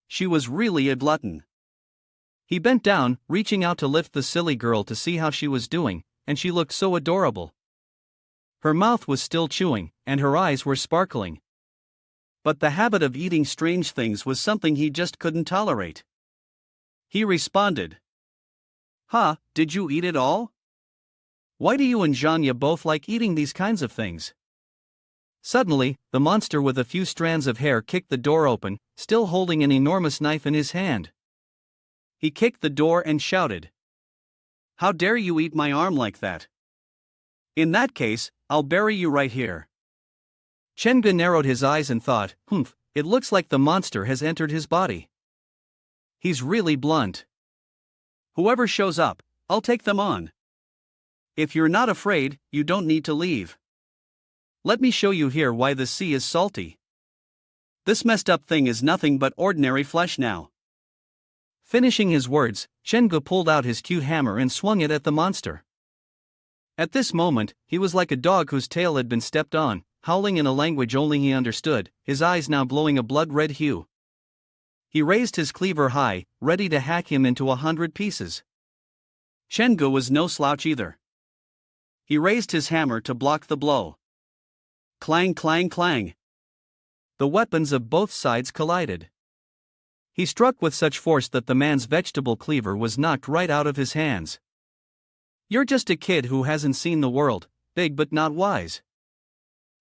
She was really a glutton. He bent down, reaching out to lift the silly girl to see how she was doing, and she looked so adorable. Her mouth was still chewing, and her eyes were sparkling. But the habit of eating strange things was something he just couldn't tolerate. He responded, "Huh, did you eat it all? Why do you and Zhanya both like eating these kinds of things?" Suddenly, the monster with a few strands of hair kicked the door open, still holding an enormous knife in his hand. He kicked the door and shouted, "How dare you eat my arm like that? In that case, I'll bury you right here." Chengu narrowed his eyes and thought, it looks like the monster has entered his body. He's really blunt. Whoever shows up, I'll take them on. If you're not afraid, you don't need to leave. Let me show you here why the sea is salty. This messed up thing is nothing but ordinary flesh now. Finishing his words, Chengu pulled out his cute hammer and swung it at the monster. At this moment, he was like a dog whose tail had been stepped on, howling in a language only he understood, his eyes now glowing a blood-red hue. He raised his cleaver high, ready to hack him into 100 pieces. Chengu was no slouch either. He raised his hammer to block the blow. Clang, clang, clang. The weapons of both sides collided. He struck with such force that the man's vegetable cleaver was knocked right out of his hands. "You're just a kid who hasn't seen the world, big but not wise.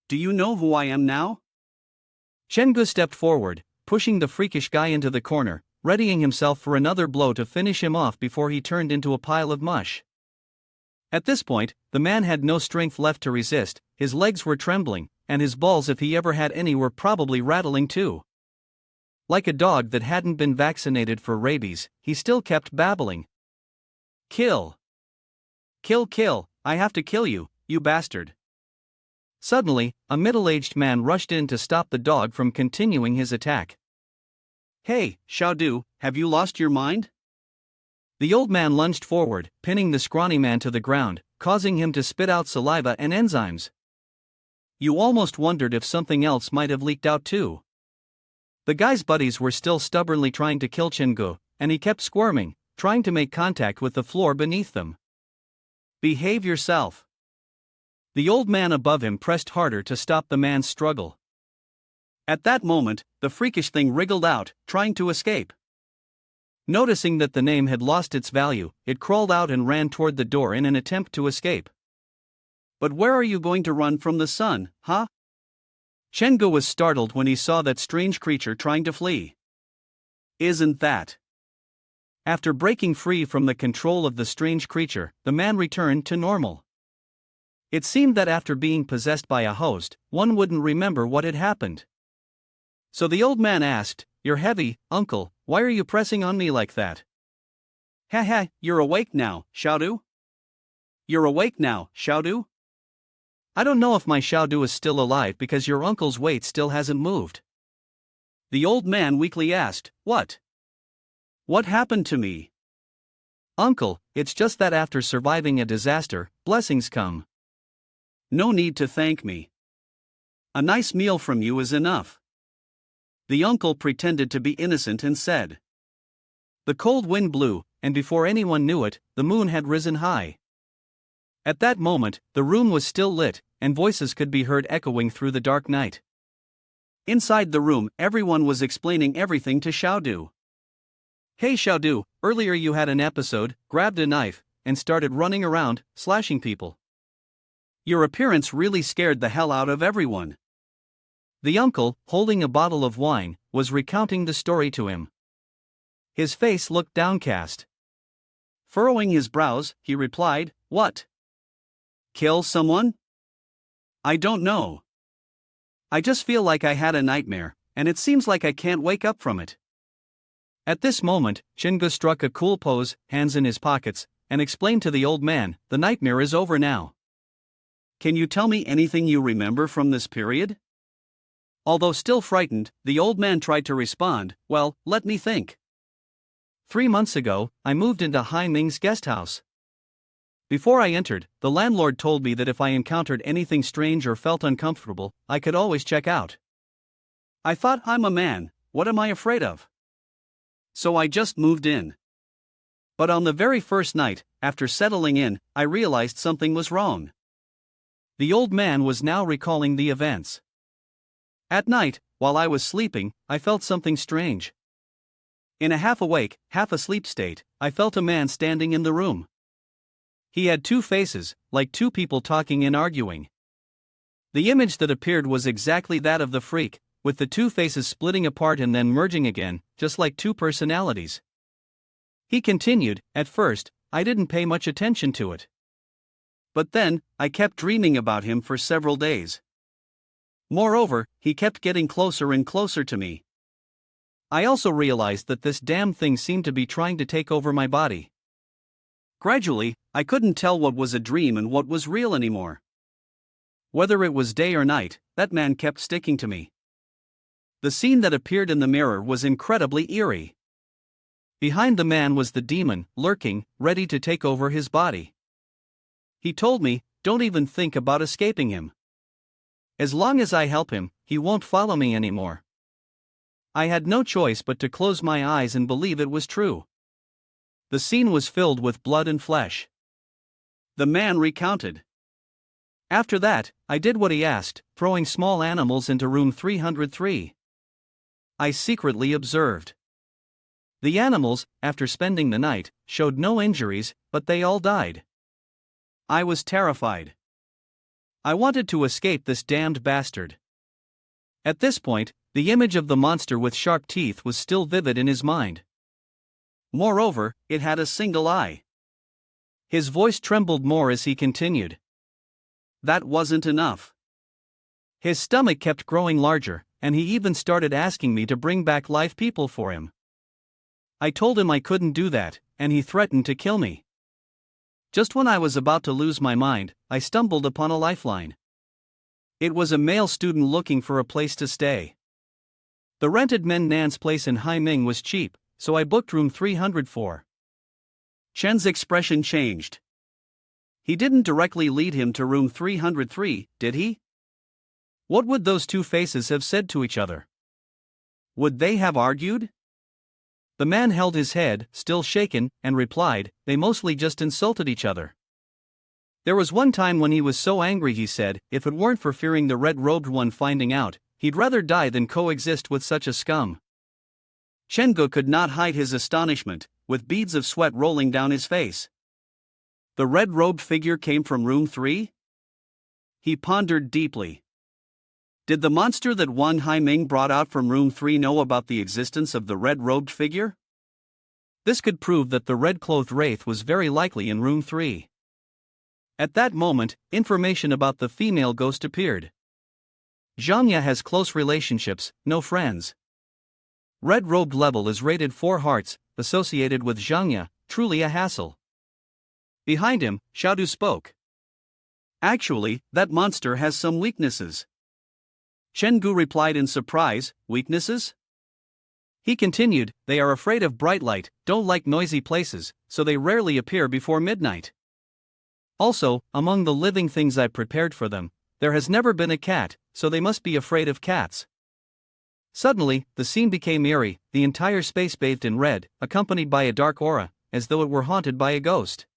Do you know who I am now?" Chengu stepped forward, pushing the freakish guy into the corner, readying himself for another blow to finish him off before he turned into a pile of mush. At this point, the man had no strength left to resist, his legs were trembling, and his balls, if he ever had any, were probably rattling too. Like a dog that hadn't been vaccinated for rabies, he still kept babbling. "Kill! Kill, I have to kill you, you bastard." Suddenly, a middle-aged man rushed in to stop the dog from continuing his attack. "Hey, Xiao, have you lost your mind?" The old man lunged forward, pinning the scrawny man to the ground, causing him to spit out saliva and enzymes. You almost wondered if something else might have leaked out too. The guy's buddies were still stubbornly trying to kill Chengu, and he kept squirming, trying to make contact with the floor beneath them. "Behave yourself." The old man above him pressed harder to stop the man's struggle. At that moment, the freakish thing wriggled out, trying to escape. Noticing that the name had lost its value, it crawled out and ran toward the door in an attempt to escape. "But where are you going to run from the sun, huh?" Chengu was startled when he saw that strange creature trying to flee. "Isn't that?" After breaking free from the control of the strange creature, the man returned to normal. It seemed that after being possessed by a host, one wouldn't remember what had happened. So the old man asked, "You're heavy, uncle, why are you pressing on me like that?" "Ha, you're awake now, Xiaodu? You're awake now, Xiaodu? I don't know if my Xiaodu is still alive because your uncle's weight still hasn't moved." The old man weakly asked, "What? What happened to me?" "Uncle, it's just that after surviving a disaster, blessings come. No need to thank me. A nice meal from you is enough." The uncle pretended to be innocent and said. The cold wind blew, and before anyone knew it, the moon had risen high. At that moment, the room was still lit, and voices could be heard echoing through the dark night. Inside the room, everyone was explaining everything to Xiaodu. Hey Xiaodu, earlier you had an episode, grabbed a knife, and started running around, slashing people. Your appearance really scared the hell out of everyone. The uncle, holding a bottle of wine, was recounting the story to him. His face looked downcast. Furrowing his brows, he replied, "What? Kill someone? I don't know. I just feel like I had a nightmare, and it seems like I can't wake up from it." At this moment, Chengu struck a cool pose, hands in his pockets, and explained to the old man, "The nightmare is over now." Can you tell me anything you remember from this period? Although still frightened, the old man tried to respond, "Well, let me think. 3 months ago, I moved into Hai Ming's guest house. Before I entered, the landlord told me that if I encountered anything strange or felt uncomfortable, I could always check out. I thought, I'm a man, what am I afraid of? So I just moved in. But on the very first night, after settling in, I realized something was wrong." The old man was now recalling the events. "At night, while I was sleeping, I felt something strange. In a half-awake, half-asleep state, I felt a man standing in the room. He had 2 faces, like 2 people talking and arguing. The image that appeared was exactly that of the freak, with the 2 faces splitting apart and then merging again, just like 2 personalities." He continued, "At first, I didn't pay much attention to it. But then, I kept dreaming about him for several days. Moreover, he kept getting closer and closer to me. I also realized that this damn thing seemed to be trying to take over my body. Gradually, I couldn't tell what was a dream and what was real anymore. Whether it was day or night, that man kept sticking to me. The scene that appeared in the mirror was incredibly eerie. Behind the man was the demon, lurking, ready to take over his body. He told me, don't even think about escaping him. As long as I help him, he won't follow me anymore. I had no choice but to close my eyes and believe it was true." The scene was filled with blood and flesh. The man recounted. "After that, I did what he asked, throwing small animals into room 303. I secretly observed. The animals, after spending the night, showed no injuries, but they all died. I was terrified. I wanted to escape this damned bastard." At this point, the image of the monster with sharp teeth was still vivid in his mind. Moreover, it had a single eye. His voice trembled more as he continued. That wasn't enough. His stomach kept growing larger, and he even started asking me to bring back live people for him. I told him I couldn't do that, and he threatened to kill me. Just when I was about to lose my mind, I stumbled upon a lifeline. It was a male student looking for a place to stay. The rented Men Nan's place in Hai Ming was cheap, so I booked room 304. Chen's expression changed. He didn't directly lead him to room 303, did he? What would those 2 faces have said to each other? Would they have argued? The man held his head, still shaken, and replied, "They mostly just insulted each other. There was one time when he was so angry he said, if it weren't for fearing the red-robed one finding out, he'd rather die than coexist with such a scum." Chengu could not hide his astonishment, with beads of sweat rolling down his face. The red-robed figure came from room 3? He pondered deeply. Did the monster that Wan Haiming brought out from room 3 know about the existence of the red-robed figure? This could prove that the red-clothed wraith was very likely in room 3. At that moment, information about the female ghost appeared. Zhangya has close relationships, no friends. Red-robed level is rated 4 hearts, associated with Zhangya, truly a hassle. Behind him, Xiaodu spoke. Actually, that monster has some weaknesses. Chengu replied in surprise, weaknesses? He continued, they are afraid of bright light, don't like noisy places, so they rarely appear before midnight. Also, among the living things I prepared for them, there has never been a cat, so they must be afraid of cats. Suddenly, the scene became eerie, the entire space bathed in red, accompanied by a dark aura, as though it were haunted by a ghost.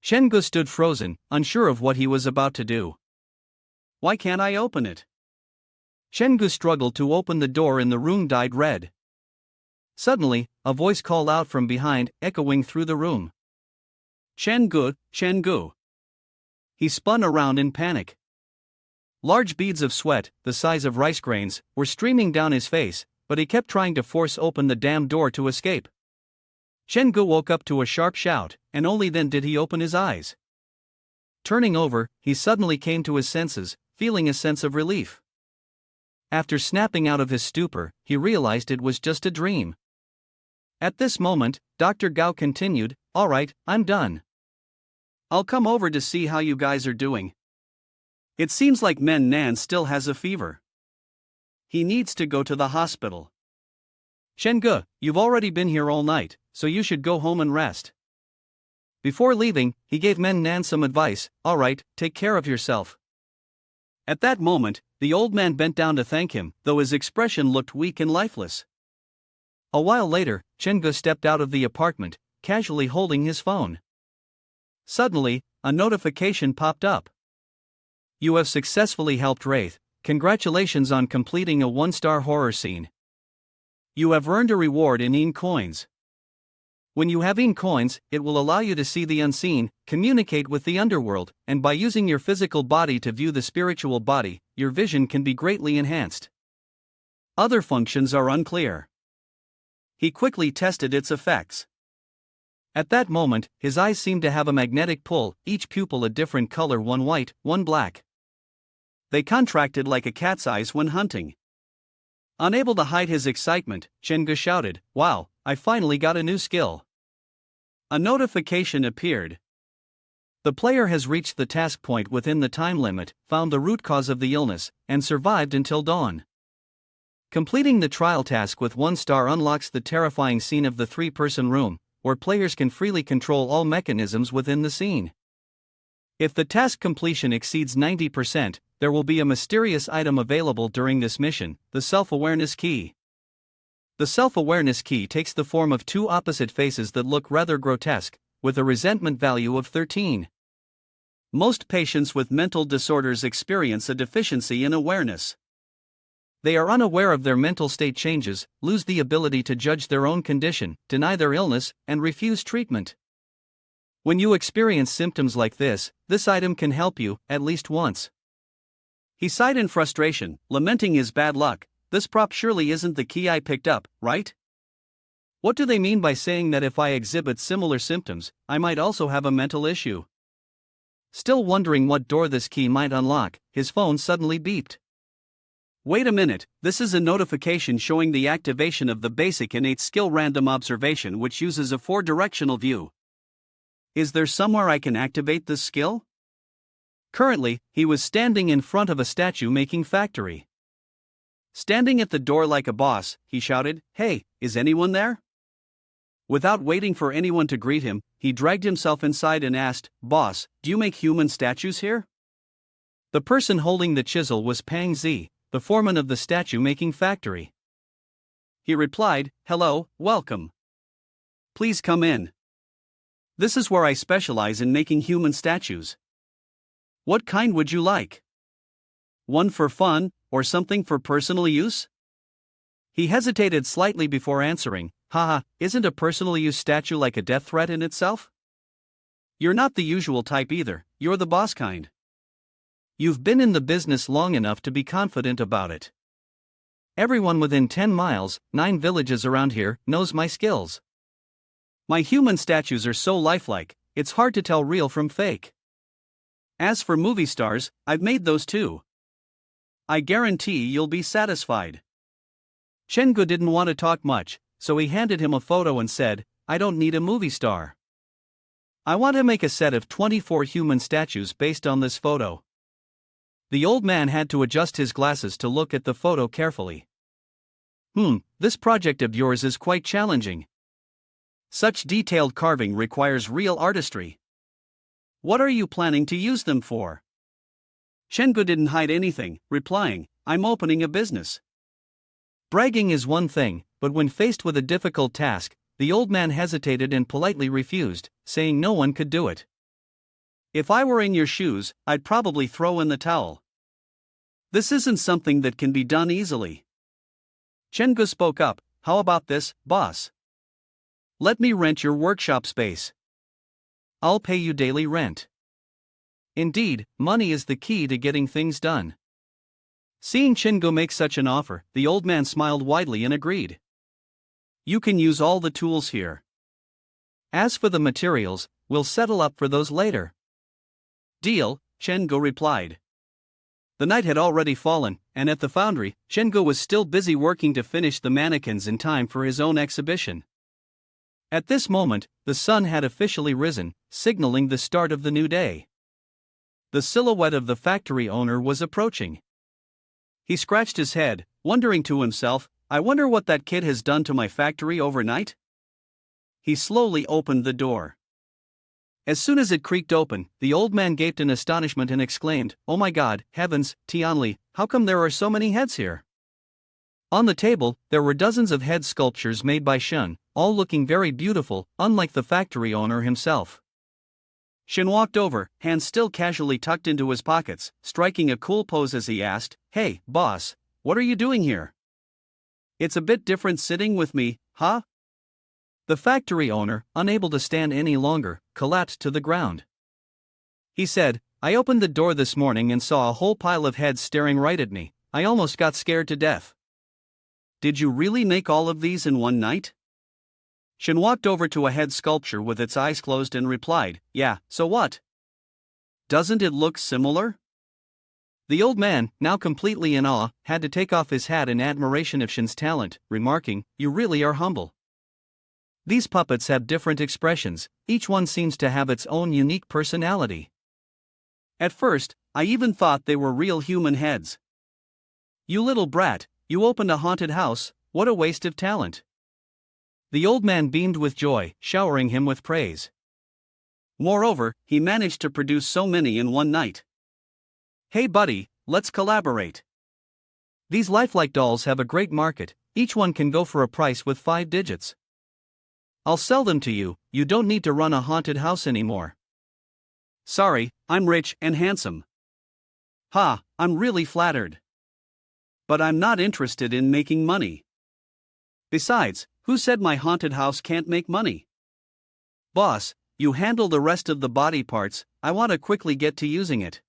Chengu stood frozen, unsure of what he was about to do. Why can't I open it? Chengu struggled to open the door and the room dyed red. Suddenly, a voice called out from behind, echoing through the room. Chen Gu. He spun around in panic. Large beads of sweat, the size of rice grains, were streaming down his face, but he kept trying to force open the damn door to escape. Chen Gu woke up to a sharp shout, and only then did he open his eyes. Turning over, he suddenly came to his senses, feeling a sense of relief. After snapping out of his stupor, he realized it was just a dream. At this moment, Dr. Gao continued, "All right, I'm done. I'll come over to see how you guys are doing. It seems like Men Nan still has a fever. He needs to go to the hospital. Chen Gu, you've already been here all night, so you should go home and rest." Before leaving, he gave Men Nan some advice. "All right, take care of yourself." At that moment, the old man bent down to thank him, though his expression looked weak and lifeless. A while later, Chen Gu stepped out of the apartment, casually holding his phone. Suddenly, a notification popped up. "You have successfully helped Wraith. Congratulations on completing a 1-star horror scene. You have earned a reward in EN coins. When you have EN coins, it will allow you to see the unseen, communicate with the underworld, and by using your physical body to view the spiritual body, your vision can be greatly enhanced. Other functions are unclear." He quickly tested its effects. At that moment, his eyes seemed to have a magnetic pull, each pupil a different color, one white, one black. They contracted like a cat's eyes when hunting. Unable to hide his excitement, Chen Gu shouted, "Wow, I finally got a new skill." A notification appeared. The player has reached the task point within the time limit, found the root cause of the illness, and survived until dawn. Completing the trial task with 1 star unlocks the terrifying scene of the 3-person room, where players can freely control all mechanisms within the scene. If the task completion exceeds 90%, there will be a mysterious item available during this mission, the self-awareness key. The self-awareness key takes the form of 2 opposite faces that look rather grotesque, with a resentment value of 13. Most patients with mental disorders experience a deficiency in awareness. They are unaware of their mental state changes, lose the ability to judge their own condition, deny their illness, and refuse treatment. When you experience symptoms like this item can help you, at least once. He sighed in frustration, lamenting his bad luck. This prop surely isn't the key I picked up, right? What do they mean by saying that if I exhibit similar symptoms, I might also have a mental issue? Still wondering what door this key might unlock, his phone suddenly beeped. Wait a minute, this is a notification showing the activation of the basic innate skill random observation, which uses a 4-directional view. Is there somewhere I can activate this skill? Currently, he was standing in front of a statue making factory. Standing at the door like a boss, he shouted, "Hey, is anyone there?" Without waiting for anyone to greet him, he dragged himself inside and asked, "Boss, do you make human statues here?" The person holding the chisel was Pang Zi, the foreman of the statue making factory. He replied, "Hello, welcome. Please come in. This is where I specialize in making human statues. What kind would you like? One for fun, or something for personal use?" He hesitated slightly before answering, "Haha, isn't a personal use statue like a death threat in itself? You're not the usual type either, you're the boss kind. You've been in the business long enough to be confident about it. Everyone within 10 miles, 9 villages around here, knows my skills. My human statues are so lifelike, it's hard to tell real from fake. As for movie stars, I've made those too. I guarantee you'll be satisfied." Chen Gu didn't want to talk much, so he handed him a photo and said, "I don't need a movie star. I want to make a set of 24 human statues based on this photo." The old man had to adjust his glasses to look at the photo carefully. This project of yours is quite challenging. Such detailed carving requires real artistry. What are you planning to use them for?" Chen Gu didn't hide anything, replying, "I'm opening a business." Bragging is one thing, but when faced with a difficult task, the old man hesitated and politely refused, saying no one could do it. "If I were in your shoes, I'd probably throw in the towel. This isn't something that can be done easily." Chen Gu spoke up, how about this, boss? Let me rent your workshop space. I'll pay you daily rent. Indeed, money is the key to getting things done. Seeing Chingo make such an offer, the old man smiled widely and agreed. You can use all the tools here. As for the materials, we'll settle up for those later. Deal, Chingo replied. The night had already fallen, and at the foundry, Chingo was still busy working to finish the mannequins in time for his own exhibition. At this moment, the sun had officially risen, signaling the start of the new day. The silhouette of the factory owner was approaching. He scratched his head, wondering to himself, I wonder what that kid has done to my factory overnight? He slowly opened the door. As soon as it creaked open, the old man gaped in astonishment and exclaimed, Oh my God, heavens, Tianli, how come there are so many heads here? On the table, there were dozens of head sculptures made by Shun, all looking very beautiful, unlike the factory owner himself. Shin walked over, hands still casually tucked into his pockets, striking a cool pose as he asked, Hey, boss, what are you doing here? It's a bit different sitting with me, huh? The factory owner, unable to stand any longer, collapsed to the ground. He said, I opened the door this morning and saw a whole pile of heads staring right at me. I almost got scared to death. Did you really make all of these in one night? Shin walked over to a head sculpture with its eyes closed and replied, Yeah, so what? Doesn't it look similar? The old man, now completely in awe, had to take off his hat in admiration of Shin's talent, remarking, You really are humble. These puppets have different expressions, each one seems to have its own unique personality. At first, I even thought they were real human heads. You little brat, you opened a haunted house, what a waste of talent. The old man beamed with joy, showering him with praise. Moreover, he managed to produce so many in one night. Hey buddy, let's collaborate. These lifelike dolls have a great market, each one can go for a price with 5 digits. I'll sell them to you, you don't need to run a haunted house anymore. Sorry, I'm rich and handsome. Ha, I'm really flattered. But I'm not interested in making money. Besides, who said my haunted house can't make money? Boss, you handle the rest of the body parts, I want to quickly get to using it.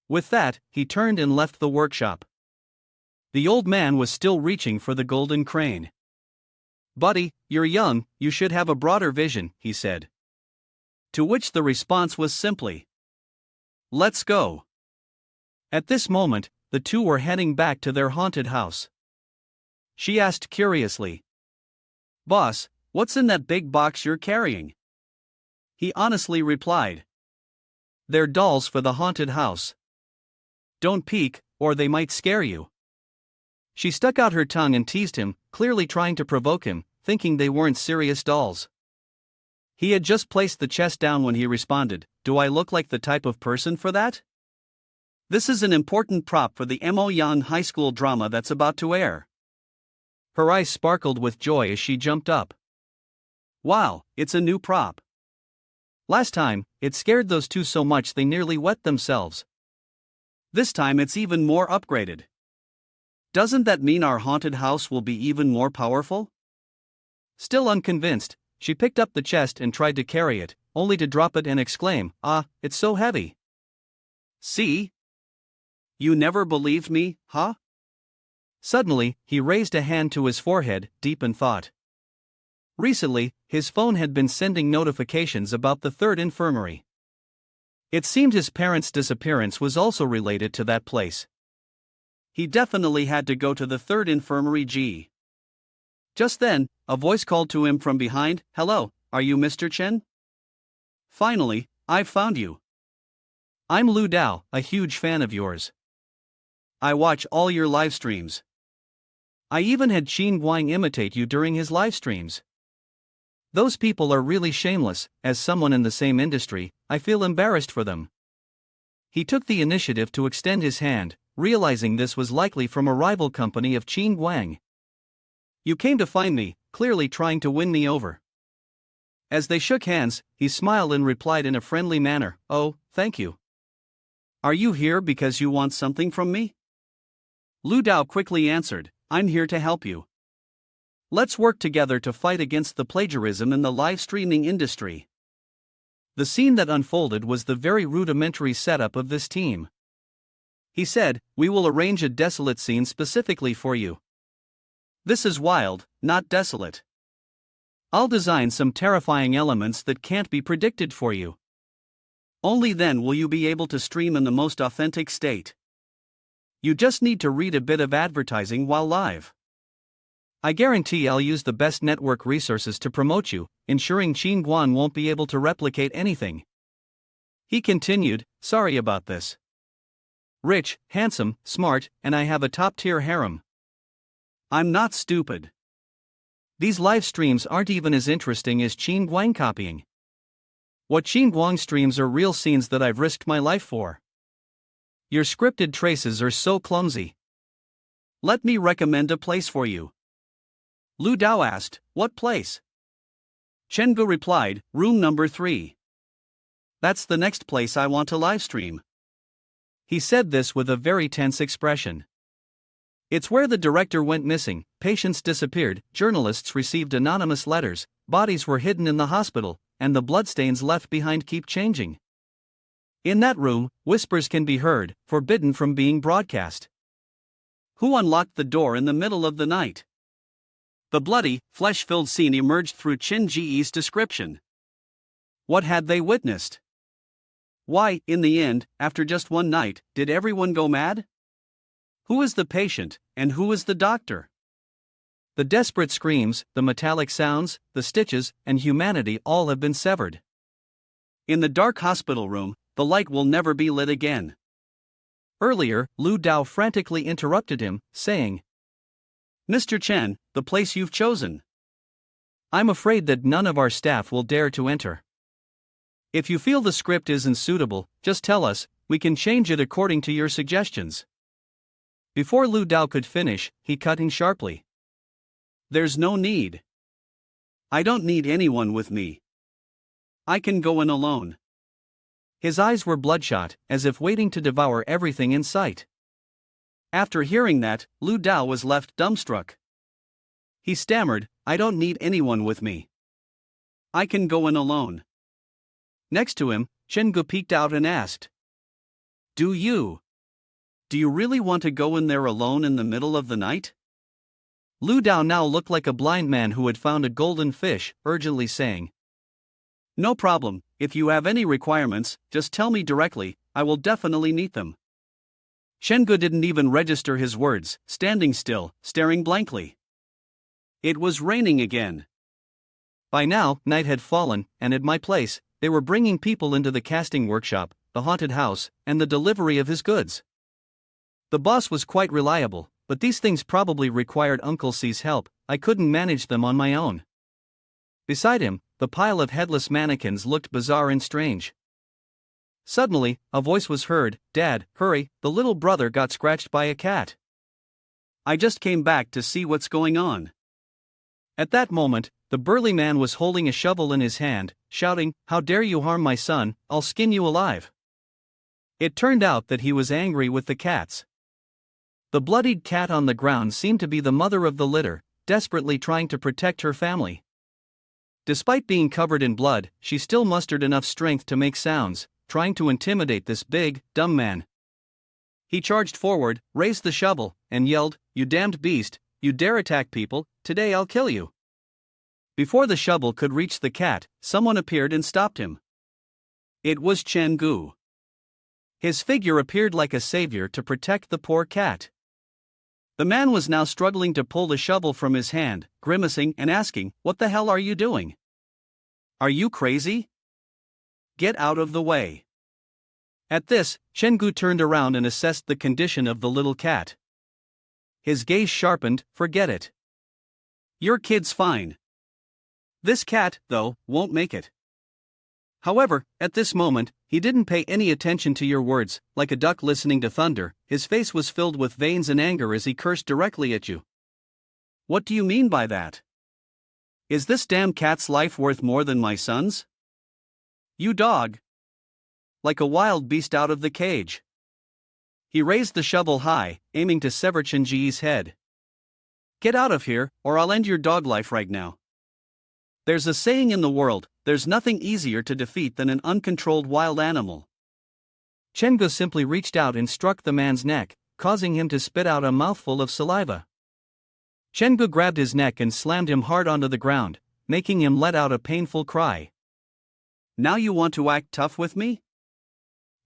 With that, he turned and left the workshop. The old man was still reaching for the golden crane. Buddy, you're young, you should have a broader vision, he said. To which the response was simply, Let's go. At this moment, the two were heading back to their haunted house. She asked curiously, Boss, what's in that big box you're carrying? He honestly replied, They're dolls for the haunted house. Don't peek, or they might scare you. She stuck out her tongue and teased him, clearly trying to provoke him, thinking they weren't serious dolls. He had just placed the chest down when he responded, Do I look like the type of person for that? This is an important prop for the Mo Yan high school drama that's about to air. Her eyes sparkled with joy as she jumped up. Wow, it's a new prop. Last time, it scared those two so much they nearly wet themselves. This time it's even more upgraded. Doesn't that mean our haunted house will be even more powerful? Still unconvinced, she picked up the chest and tried to carry it, only to drop it and exclaim, Ah, it's so heavy. See? You never believed me, huh? Suddenly, he raised a hand to his forehead, deep in thought. Recently, his phone had been sending notifications about the third infirmary. It seemed his parents' disappearance was also related to that place. He definitely had to go to the third infirmary. Just then, a voice called to him from behind, Hello, are you Mr. Chen? Finally, I've found you. I'm Lu Dao, a huge fan of yours. I watch all your live streams. I even had Qin Guang imitate you during his live streams. Those people are really shameless. As someone in the same industry, I feel embarrassed for them. He took the initiative to extend his hand, realizing this was likely from a rival company of Qin Guang. You came to find me, clearly trying to win me over. As they shook hands, he smiled and replied in a friendly manner, Oh, thank you. Are you here because you want something from me? Lu Dao quickly answered, I'm here to help you. Let's work together to fight against the plagiarism in the live streaming industry. The scene that unfolded was the very rudimentary setup of this team. He said, "We will arrange a desolate scene specifically for you. This is wild, not desolate. I'll design some terrifying elements that can't be predicted for you. Only then will you be able to stream in the most authentic state. You just need to read a bit of advertising while live. I guarantee I'll use the best network resources to promote you, ensuring Guan won't be able to replicate anything." He continued, "Sorry about this. Rich, handsome, smart, and I have a top-tier harem. I'm not stupid. These live streams aren't even as interesting as Guan copying. What Guan streams are real scenes that I've risked my life for. Your scripted traces are so clumsy. Let me recommend a place for you." Lu Dao asked, "What place?" Gu replied, "Room number 3. That's the next place I want to livestream." He said this with a very tense expression. It's where the director went missing, patients disappeared, journalists received anonymous letters, bodies were hidden in the hospital, and the bloodstains left behind keep changing. In that room, whispers can be heard, forbidden from being broadcast. Who unlocked the door in the middle of the night? The bloody, flesh-filled scene emerged through Qin Ji's description. What had they witnessed? Why, in the end, after just one night, did everyone go mad? Who is the patient, and who is the doctor? The desperate screams, the metallic sounds, the stitches, and humanity all have been severed. In the dark hospital room, the light will never be lit again. Earlier, Lu Dao frantically interrupted him, saying, "Mr. Chen, the place you've chosen. I'm afraid that none of our staff will dare to enter. If you feel the script isn't suitable, just tell us, we can change it according to your suggestions." Before Lu Dao could finish, he cut in sharply. "There's no need. I don't need anyone with me. I can go in alone." His eyes were bloodshot, as if waiting to devour everything in sight. After hearing that, Lu Dao was left dumbstruck. He stammered, "I don't need anyone with me. I can go in alone." Next to him, Gu peeked out and asked, Do you really want to go in there alone in the middle of the night?" Lu Dao now looked like a blind man who had found a golden fish, urgently saying, "No problem, if you have any requirements, just tell me directly, I will definitely meet them." Gu didn't even register his words, standing still, staring blankly. It was raining again. By now, night had fallen, and at my place, they were bringing people into the casting workshop, the haunted house, and the delivery of his goods. The boss was quite reliable, but these things probably required Uncle C's help. I couldn't manage them on my own. Beside him, the pile of headless mannequins looked bizarre and strange. Suddenly, a voice was heard, "Dad, hurry, the little brother got scratched by a cat." "I just came back to see what's going on." At that moment, the burly man was holding a shovel in his hand, shouting, "How dare you harm my son, I'll skin you alive." It turned out that he was angry with the cats. The bloodied cat on the ground seemed to be the mother of the litter, desperately trying to protect her family. Despite being covered in blood, she still mustered enough strength to make sounds, trying to intimidate this big, dumb man. He charged forward, raised the shovel, and yelled, "You damned beast, you dare attack people, today I'll kill you." Before the shovel could reach the cat, someone appeared and stopped him. It was Gu. His figure appeared like a savior to protect the poor cat. The man was now struggling to pull the shovel from his hand, grimacing and asking, "What the hell are you doing? Are you crazy? Get out of the way." At this, Gu turned around and assessed the condition of the little cat. His gaze sharpened. "Forget it. Your kid's fine. This cat, though, won't make it." However, at this moment, he didn't pay any attention to your words. Like a duck listening to thunder, his face was filled with veins and anger as he cursed directly at you. "What do you mean by that? Is this damn cat's life worth more than my son's? You dog!" Like a wild beast out of the cage. He raised the shovel high, aiming to sever Chenji's head. Get out of here, or I'll end your dog life right now. There's a saying in the world, there's nothing easier to defeat than an uncontrolled wild animal. Chengu simply reached out and struck the man's neck, causing him to spit out a mouthful of saliva. Chengu grabbed his neck and slammed him hard onto the ground, making him let out a painful cry. Now you want to act tough with me?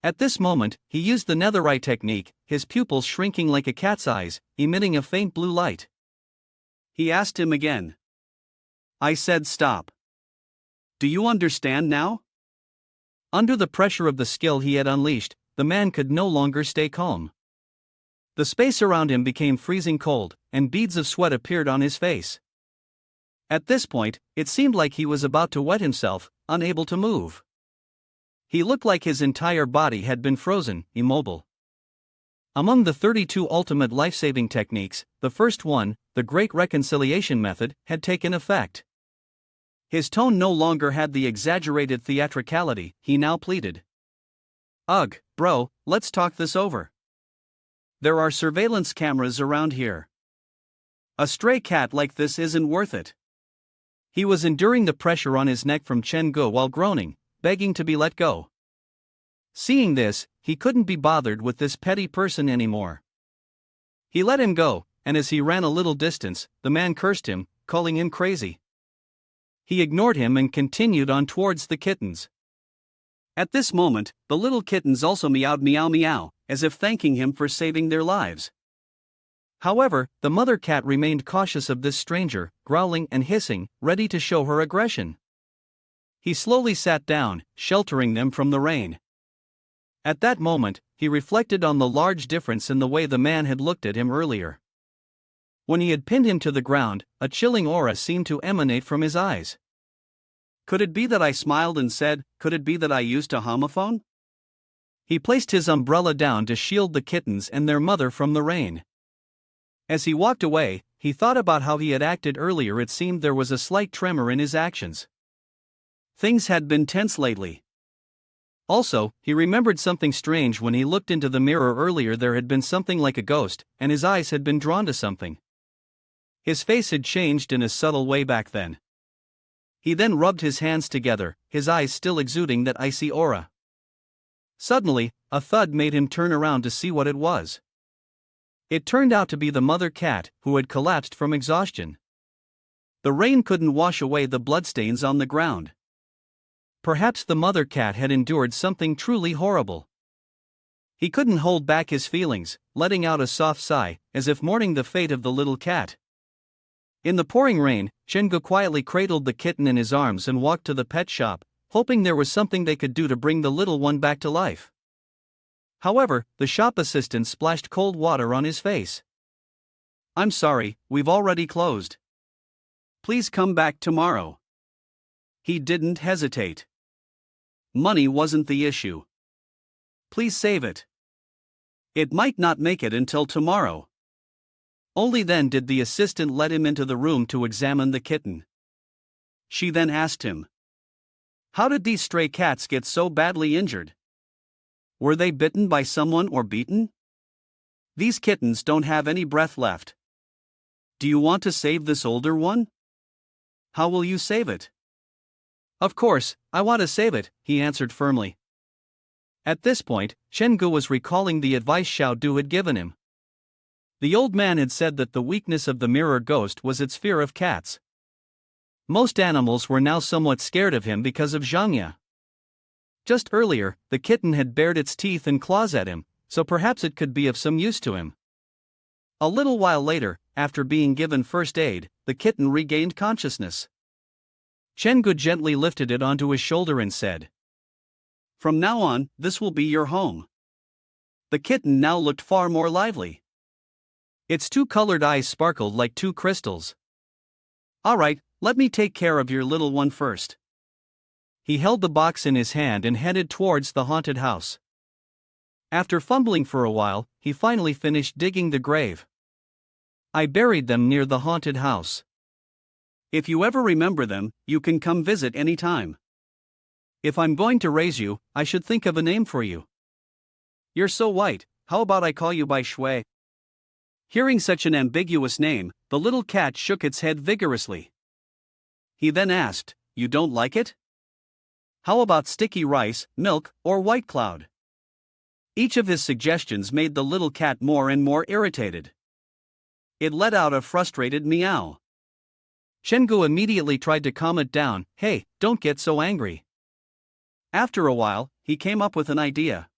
At this moment, he used the netherite technique, his pupils shrinking like a cat's eyes, emitting a faint blue light. He asked him again. I said stop. Do you understand now? Under the pressure of the skill he had unleashed, the man could no longer stay calm. The space around him became freezing cold, and beads of sweat appeared on his face. At this point, it seemed like he was about to wet himself, unable to move. He looked like his entire body had been frozen, immobile. Among the 32 ultimate life-saving techniques, the first one, the Great Reconciliation Method, had taken effect. His tone no longer had the exaggerated theatricality, he now pleaded. Ugh, bro, let's talk this over. There are surveillance cameras around here. A stray cat like this isn't worth it. He was enduring the pressure on his neck from Chengu while groaning, begging to be let go. Seeing this, he couldn't be bothered with this petty person anymore. He let him go, and as he ran a little distance, the man cursed him, calling him crazy. He ignored him and continued on towards the kittens. At this moment, the little kittens also meowed meow meow, as if thanking him for saving their lives. However, the mother cat remained cautious of this stranger, growling and hissing, ready to show her aggression. He slowly sat down, sheltering them from the rain. At that moment, he reflected on the large difference in the way the man had looked at him earlier. When he had pinned him to the ground, a chilling aura seemed to emanate from his eyes. Could it be that I smiled and said, could it be that I used a homophone? He placed his umbrella down to shield the kittens and their mother from the rain. As he walked away, he thought about how he had acted earlier. It seemed there was a slight tremor in his actions. Things had been tense lately. Also, he remembered something strange when he looked into the mirror earlier. There had been something like a ghost, and his eyes had been drawn to something. His face had changed in a subtle way back then. He then rubbed his hands together, his eyes still exuding that icy aura. Suddenly, a thud made him turn around to see what it was. It turned out to be the mother cat, who had collapsed from exhaustion. The rain couldn't wash away the bloodstains on the ground. Perhaps the mother cat had endured something truly horrible. He couldn't hold back his feelings, letting out a soft sigh, as if mourning the fate of the little cat. In the pouring rain, Chengu quietly cradled the kitten in his arms and walked to the pet shop, hoping there was something they could do to bring the little one back to life. However, the shop assistant splashed cold water on his face. I'm sorry, we've already closed. Please come back tomorrow. He didn't hesitate. Money wasn't the issue. Please save it. It might not make it until tomorrow. Only then did the assistant let him into the room to examine the kitten. She then asked him, how did these stray cats get so badly injured? Were they bitten by someone or beaten? These kittens don't have any breath left. Do you want to save this older one? How will you save it? Of course, I want to save it, he answered firmly. At this point, Chengu was recalling the advice Xiao Du had given him. The old man had said that the weakness of the mirror ghost was its fear of cats. Most animals were now somewhat scared of him because of Zhangya. Just earlier, the kitten had bared its teeth and claws at him, so perhaps it could be of some use to him. A little while later, after being given first aid, the kitten regained consciousness. Chengu gently lifted it onto his shoulder and said, from now on, this will be your home. The kitten now looked far more lively. Its two colored eyes sparkled like two crystals. All right, let me take care of your little one first. He held the box in his hand and headed towards the haunted house. After fumbling for a while, he finally finished digging the grave. I buried them near the haunted house. If you ever remember them, you can come visit any time. If I'm going to raise you, I should think of a name for you. You're so white, how about I call you by Shui? Hearing such an ambiguous name, the little cat shook its head vigorously. He then asked, "You don't like it? How about sticky rice, milk, or white cloud?" Each of his suggestions made the little cat more and more irritated. It let out a frustrated meow. Chengu immediately tried to calm it down. "Hey, don't get so angry." After a while, he came up with an idea.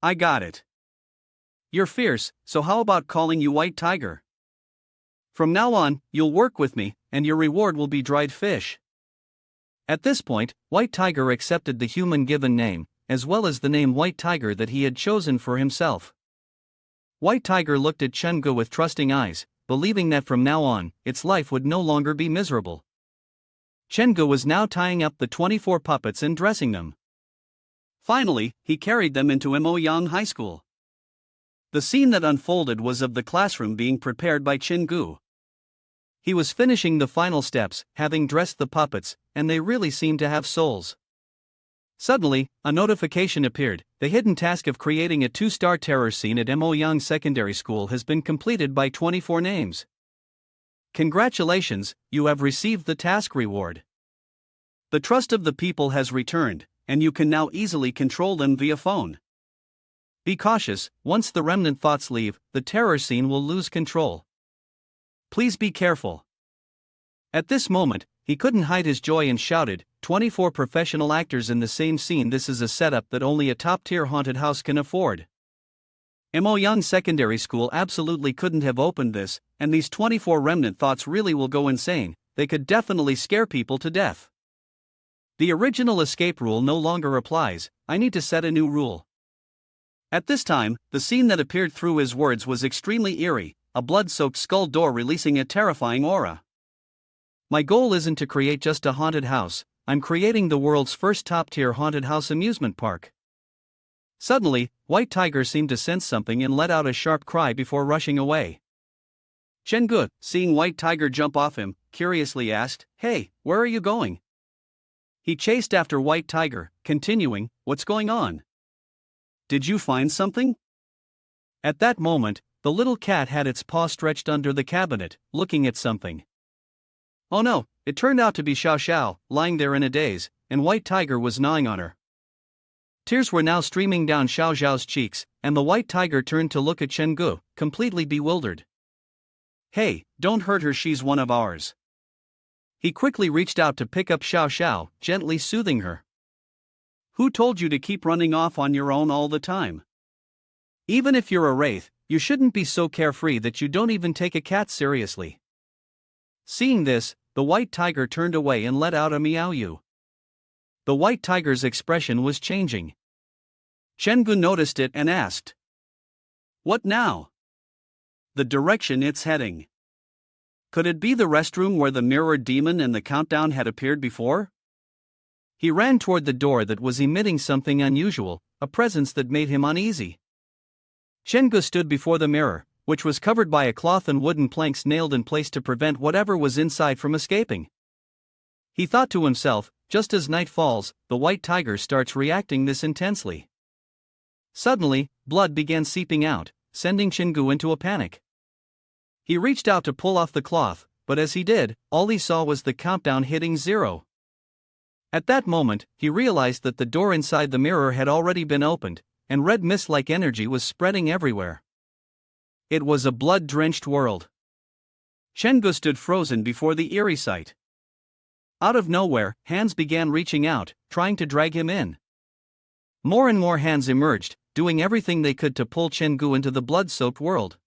"I got it. You're fierce, so how about calling you White Tiger? From now on, you'll work with me, and your reward will be dried fish." At this point, White Tiger accepted the human-given name, as well as the name White Tiger that he had chosen for himself. White Tiger looked at Chengu with trusting eyes, believing that from now on, its life would no longer be miserable. Chengu was now tying up the 24 puppets and dressing them. Finally, he carried them into Moyang High School. The scene that unfolded was of the classroom being prepared by Chengu. He was finishing the final steps, having dressed the puppets, and they really seemed to have souls. Suddenly, a notification appeared. The hidden task of creating a 2-star terror scene at Moyang Secondary School has been completed by 24 names. Congratulations, you have received the task reward. The trust of the people has returned, and you can now easily control them via phone. Be cautious, once the remnant thoughts leave, the terror scene will lose control. Please be careful. At this moment, he couldn't hide his joy and shouted, 24 professional actors in the same scene. This is a setup that only a top-tier haunted house can afford. Moyang Secondary School absolutely couldn't have opened this, and these 24 remnant thoughts really will go insane. They could definitely scare people to death. The original escape rule no longer applies. I need to set a new rule. At this time, the scene that appeared through his words was extremely eerie, a blood-soaked skull door releasing a terrifying aura. My goal isn't to create just a haunted house, I'm creating the world's first top-tier haunted house amusement park. Suddenly, White Tiger seemed to sense something and let out a sharp cry before rushing away. Chengu, seeing White Tiger jump off him, curiously asked, "Hey, where are you going?" He chased after White Tiger, continuing, "What's going on? Did you find something?" At that moment, the little cat had its paw stretched under the cabinet, looking at something. Oh no, it turned out to be Xiao Xiao, lying there in a daze, and White Tiger was gnawing on her. Tears were now streaming down Xiao Xiao's cheeks, and the White Tiger turned to look at Chengu, completely bewildered. "Hey, don't hurt her, she's one of ours." He quickly reached out to pick up Xiao Xiao, gently soothing her. "Who told you to keep running off on your own all the time? Even if you're a wraith, you shouldn't be so carefree that you don't even take a cat seriously." Seeing this, the White Tiger turned away and let out a meow. The White Tiger's expression was changing. Chengu noticed it and asked, "What now?" "The direction it's heading. Could it be the restroom where the mirror demon and the countdown had appeared before?" He ran toward the door that was emitting something unusual, a presence that made him uneasy. Chengu stood before the mirror, which was covered by a cloth and wooden planks nailed in place to prevent whatever was inside from escaping. He thought to himself, just as night falls, the White Tiger starts reacting this intensely. Suddenly, blood began seeping out, sending Chengu into a panic. He reached out to pull off the cloth, but as he did, all he saw was the countdown hitting 0. At that moment, he realized that the door inside the mirror had already been opened, and red mist-like energy was spreading everywhere. It was a blood-drenched world. Chengu stood frozen before the eerie sight. Out of nowhere, hands began reaching out, trying to drag him in. More and more hands emerged, doing everything they could to pull Chengu into the blood-soaked world.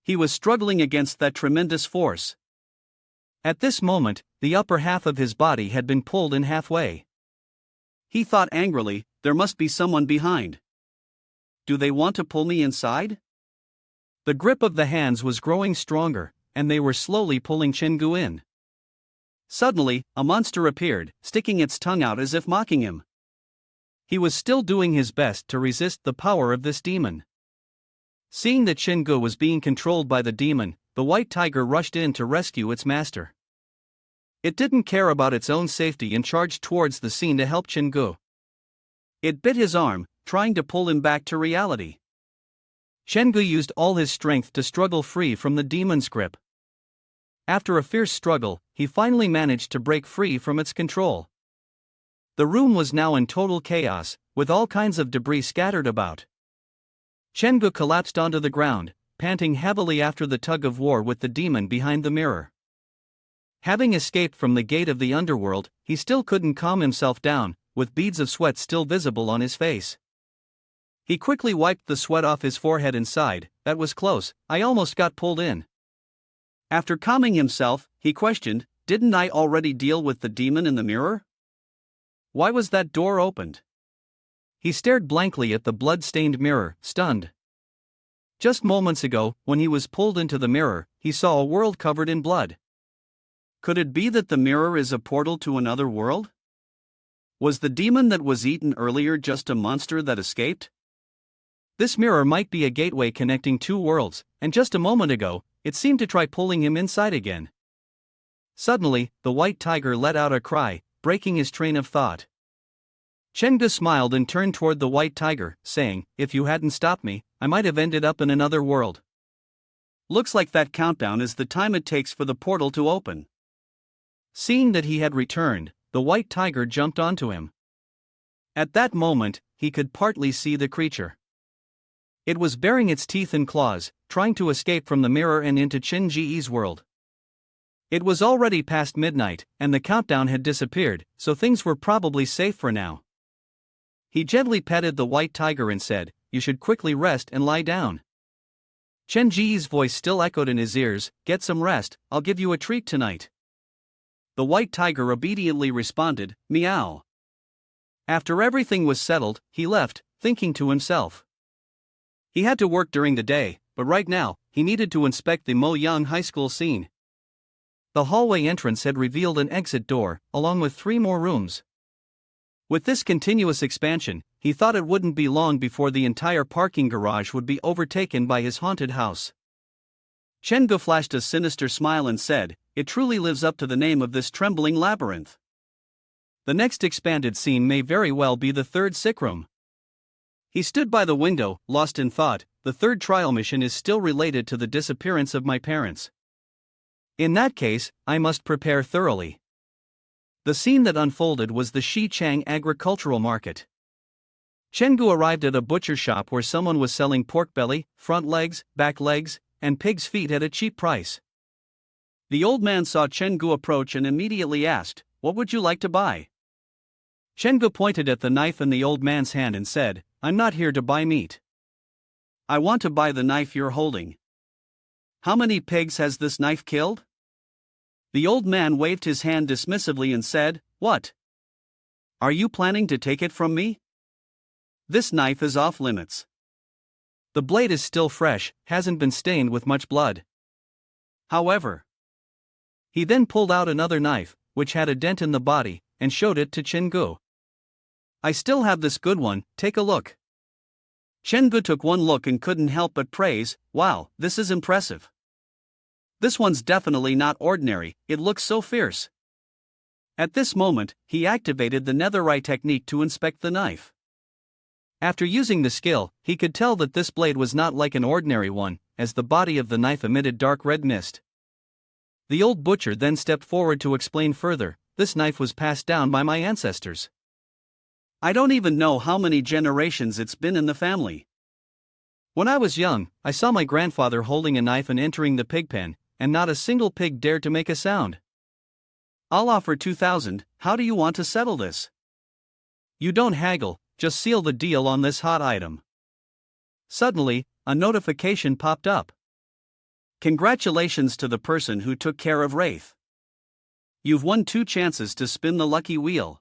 He was struggling against that tremendous force. At this moment, the upper half of his body had been pulled in halfway. He thought angrily, there must be someone behind. Do they want to pull me inside? The grip of the hands was growing stronger, and they were slowly pulling Chengu in. Suddenly, a monster appeared, sticking its tongue out as if mocking him. He was still doing his best to resist the power of this demon. Seeing that Chengu was being controlled by the demon, the White Tiger rushed in to rescue its master. It didn't care about its own safety and charged towards the scene to help Chengu. It bit his arm, trying to pull him back to reality. Chengu used all his strength to struggle free from the demon's grip. After a fierce struggle, he finally managed to break free from its control. The room was now in total chaos, with all kinds of debris scattered about. Chengu collapsed onto the ground, panting heavily after the tug of war with the demon behind the mirror. Having escaped from the gate of the underworld, he still couldn't calm himself down, with beads of sweat still visible on his face. He quickly wiped the sweat off his forehead and sighed, "That was close, I almost got pulled in." After calming himself, he questioned, "Didn't I already deal with the demon in the mirror? Why was that door opened?" He stared blankly at the blood-stained mirror, stunned. Just moments ago, when he was pulled into the mirror, he saw a world covered in blood. Could it be that the mirror is a portal to another world? Was the demon that was eaten earlier just a monster that escaped? This mirror might be a gateway connecting two worlds, and just a moment ago, it seemed to try pulling him inside again. Suddenly, the white tiger let out a cry, breaking his train of thought. Chengu smiled and turned toward the white tiger, saying, "If you hadn't stopped me, I might have ended up in another world." Looks like that countdown is the time it takes for the portal to open. Seeing that he had returned, the white tiger jumped onto him. At that moment, he could partly see the creature. It was baring its teeth and claws, trying to escape from the mirror and into Chin Ji's world. It was already past midnight, and the countdown had disappeared, so things were probably safe for now. He gently petted the white tiger and said, "You should quickly rest and lie down." Chen Ji's voice still echoed in his ears, "Get some rest, I'll give you a treat tonight." The white tiger obediently responded, "Meow." After everything was settled, he left, thinking to himself. He had to work during the day, but right now, he needed to inspect the Moyang High School scene. The hallway entrance had revealed an exit door, along with 3 more rooms. With this continuous expansion, he thought it wouldn't be long before the entire parking garage would be overtaken by his haunted house. Chengu flashed a sinister smile and said, "It truly lives up to the name of this trembling labyrinth." The next expanded scene may very well be the 3rd sick room. He stood by the window, lost in thought. The 3rd trial mission is still related to the disappearance of my parents. In that case, I must prepare thoroughly. The scene that unfolded was the Xichang agricultural market. Chengu arrived at a butcher shop where someone was selling pork belly, front legs, back legs, and pig's feet at a cheap price. The old man saw Chengu approach and immediately asked, "What would you like to buy?" Chengu pointed at the knife in the old man's hand and said, "I'm not here to buy meat. I want to buy the knife you're holding. How many pigs has this knife killed?" The old man waved his hand dismissively and said, "What? Are you planning to take it from me? This knife is off limits. The blade is still fresh, hasn't been stained with much blood. However." He then pulled out another knife, which had a dent in the body, and showed it to Chengu. "I still have this good one, take a look." Chengu took one look and couldn't help but praise, "Wow, this is impressive. This one's definitely not ordinary, it looks so fierce." At this moment, he activated the netherite technique to inspect the knife. After using the skill, he could tell that this blade was not like an ordinary one, as the body of the knife emitted dark red mist. The old butcher then stepped forward to explain further, "This knife was passed down by my ancestors. I don't even know how many generations it's been in the family. When I was young, I saw my grandfather holding a knife and entering the pig pen, and not a single pig dared to make a sound. I'll offer 2,000, how do you want to settle this? You don't haggle, just seal the deal on this hot item." Suddenly, a notification popped up. "Congratulations to the person who took care of Wraith. You've won 2 chances to spin the lucky wheel."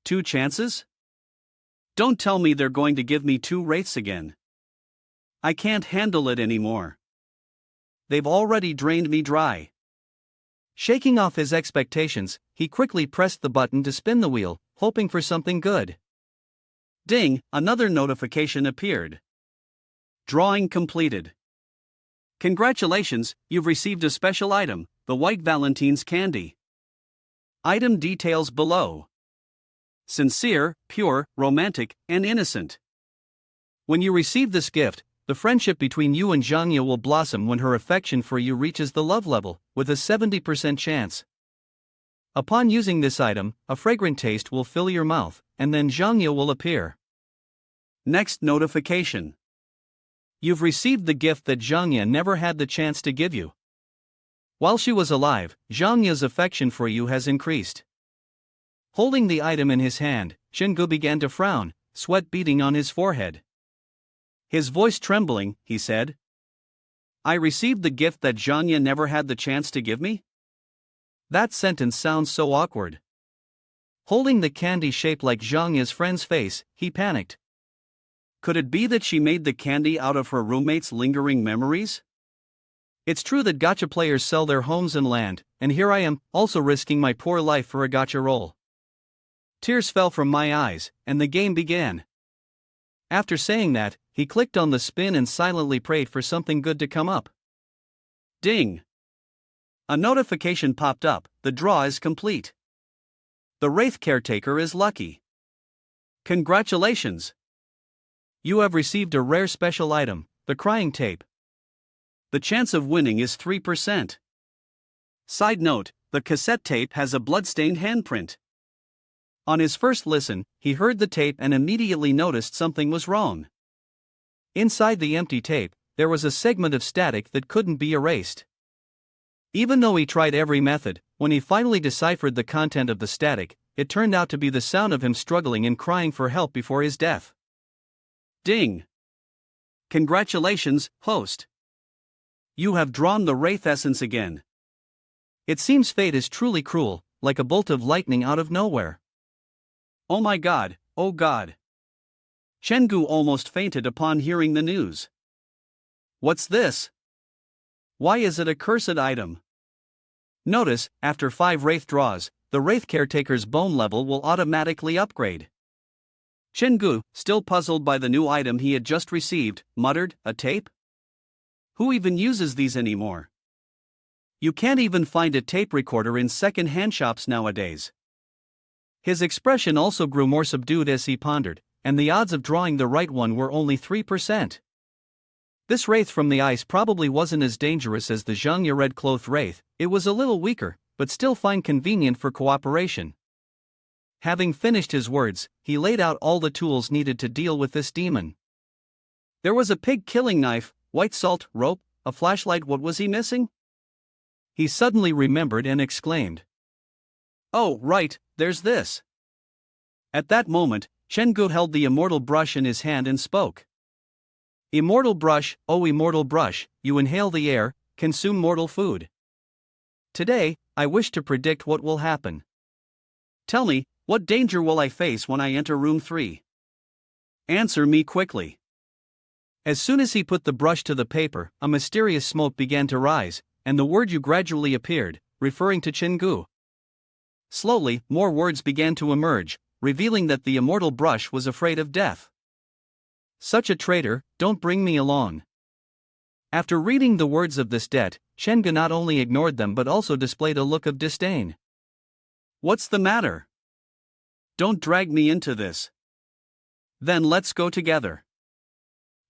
2 chances? Don't tell me they're going to give me 2 wraiths again. I can't handle it anymore. They've already drained me dry. Shaking off his expectations, he quickly pressed the button to spin the wheel, hoping for something good. Ding, another notification appeared. Drawing completed. Congratulations, you've received a special item, the White Valentine's Candy. Item details below. Sincere, pure, romantic, and innocent. When you receive this gift, The friendship between you and Zhangya will blossom when her affection for you reaches the love level, with a 70% chance. Upon using this item, a fragrant taste will fill your mouth, and then Zhangya will appear. Next notification. You've received the gift that Zhangya never had the chance to give you. While she was alive, Zhangya's affection for you has increased. Holding the item in his hand, Chengu began to frown, sweat beading on his forehead. His voice trembling, he said, I received the gift that Zhangya never had the chance to give me? That sentence sounds so awkward. Holding the candy shaped like Zhangya's friend's face, he panicked. Could it be that she made the candy out of her roommate's lingering memories? It's true that gacha players sell their homes and land, and here I am, also risking my poor life for a gacha roll. Tears fell from my eyes, and the game began. After saying that, he clicked on the spin and silently prayed for something good to come up. Ding! A notification popped up, the draw is complete. The wraith caretaker is lucky. Congratulations! You have received a rare special item, the crying tape. The chance of winning is 3%. Side note, the cassette tape has a bloodstained handprint. On his first listen, he heard the tape and immediately noticed something was wrong. Inside the empty tape, there was a segment of static that couldn't be erased. Even though he tried every method, when he finally deciphered the content of the static, it turned out to be the sound of him struggling and crying for help before his death. Ding! Congratulations, host. You have drawn the wraith essence again. It seems fate is truly cruel, like a bolt of lightning out of nowhere. Oh my god, oh god. Chengu almost fainted upon hearing the news. What's this? Why is it a cursed item? Notice, after 5 wraith draws, the wraith caretaker's bone level will automatically upgrade. Chengu, still puzzled by the new item he had just received, muttered, a tape? Who even uses these anymore? You can't even find a tape recorder in second-hand shops nowadays. His expression also grew more subdued as he pondered, and the odds of drawing the right one were only 3%. This wraith from the ice probably wasn't as dangerous as the Zhangya red-clothed wraith, it was a little weaker, but still fine convenient for cooperation. Having finished his words, he laid out all the tools needed to deal with this demon. There was a pig-killing knife, white salt, rope, a flashlight. What was he missing? He suddenly remembered and exclaimed. Oh, right, there's this. At that moment, Chengu held the immortal brush in his hand and spoke. Immortal brush, oh immortal brush, you inhale the air, consume mortal food. Today, I wish to predict what will happen. Tell me, what danger will I face when I enter room 3? Answer me quickly. As soon as he put the brush to the paper, a mysterious smoke began to rise, and the word you gradually appeared, referring to Chengu. Slowly, more words began to emerge, revealing that the immortal brush was afraid of death. Such a traitor, don't bring me along. After reading the words of this debt, Chengu not only ignored them but also displayed a look of disdain. What's the matter? Don't drag me into this. Then let's go together.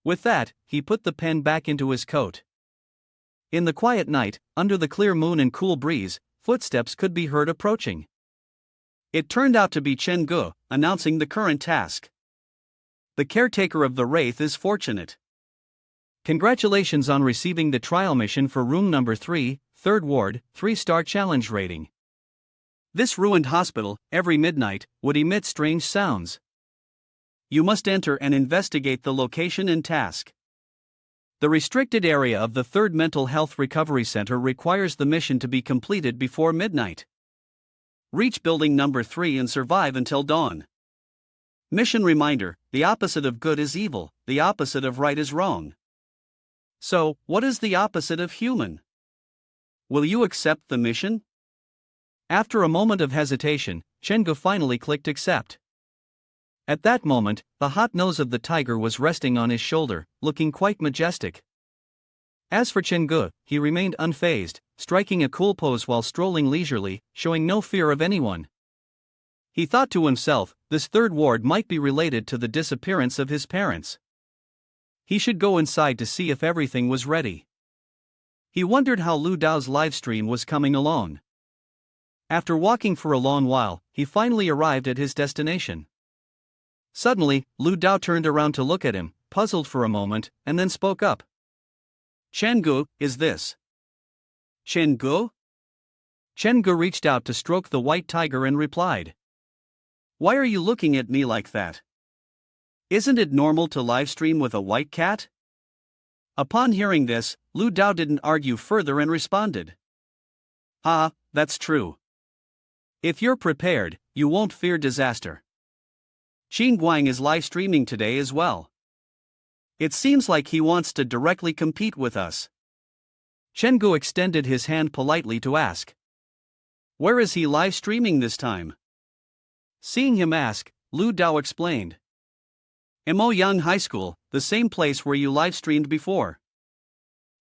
With that, he put the pen back into his coat. In the quiet night, under the clear moon and cool breeze, footsteps could be heard approaching. It turned out to be Chengu, announcing the current task. The caretaker of the wraith is fortunate. Congratulations on receiving the trial mission for room number 3, 3rd ward, 3-star challenge rating. This ruined hospital, every midnight, would emit strange sounds. You must enter and investigate the location and task. The restricted area of the 3rd Mental Health Recovery Center requires the mission to be completed before midnight. Reach building number 3 and survive until dawn. Mission reminder, the opposite of good is evil, the opposite of right is wrong. So, what is the opposite of human? Will you accept the mission? After a moment of hesitation, Chengu finally clicked accept. At that moment, the hot nose of the tiger was resting on his shoulder, looking quite majestic. As for Chengu, he remained unfazed, striking a cool pose while strolling leisurely, showing no fear of anyone. He thought to himself, this 3rd ward might be related to the disappearance of his parents. He should go inside to see if everything was ready. He wondered how Lu Dao's livestream was coming along. After walking for a long while, he finally arrived at his destination. Suddenly, Lu Dao turned around to look at him, puzzled for a moment, and then spoke up. Chen-gu, is this? Chen-gu? Chen-gu reached out to stroke the white tiger and replied. Why are you looking at me like that? Isn't it normal to livestream with a white cat? Upon hearing this, Lu Dao didn't argue further and responded. That's true. If you're prepared, you won't fear disaster. Qin Guang is live streaming today as well. It seems like he wants to directly compete with us. Chen-gu extended his hand politely to ask. Where is he live streaming this time? Seeing him ask, Lu Dao explained. Moyang High School, the same place where you live streamed before.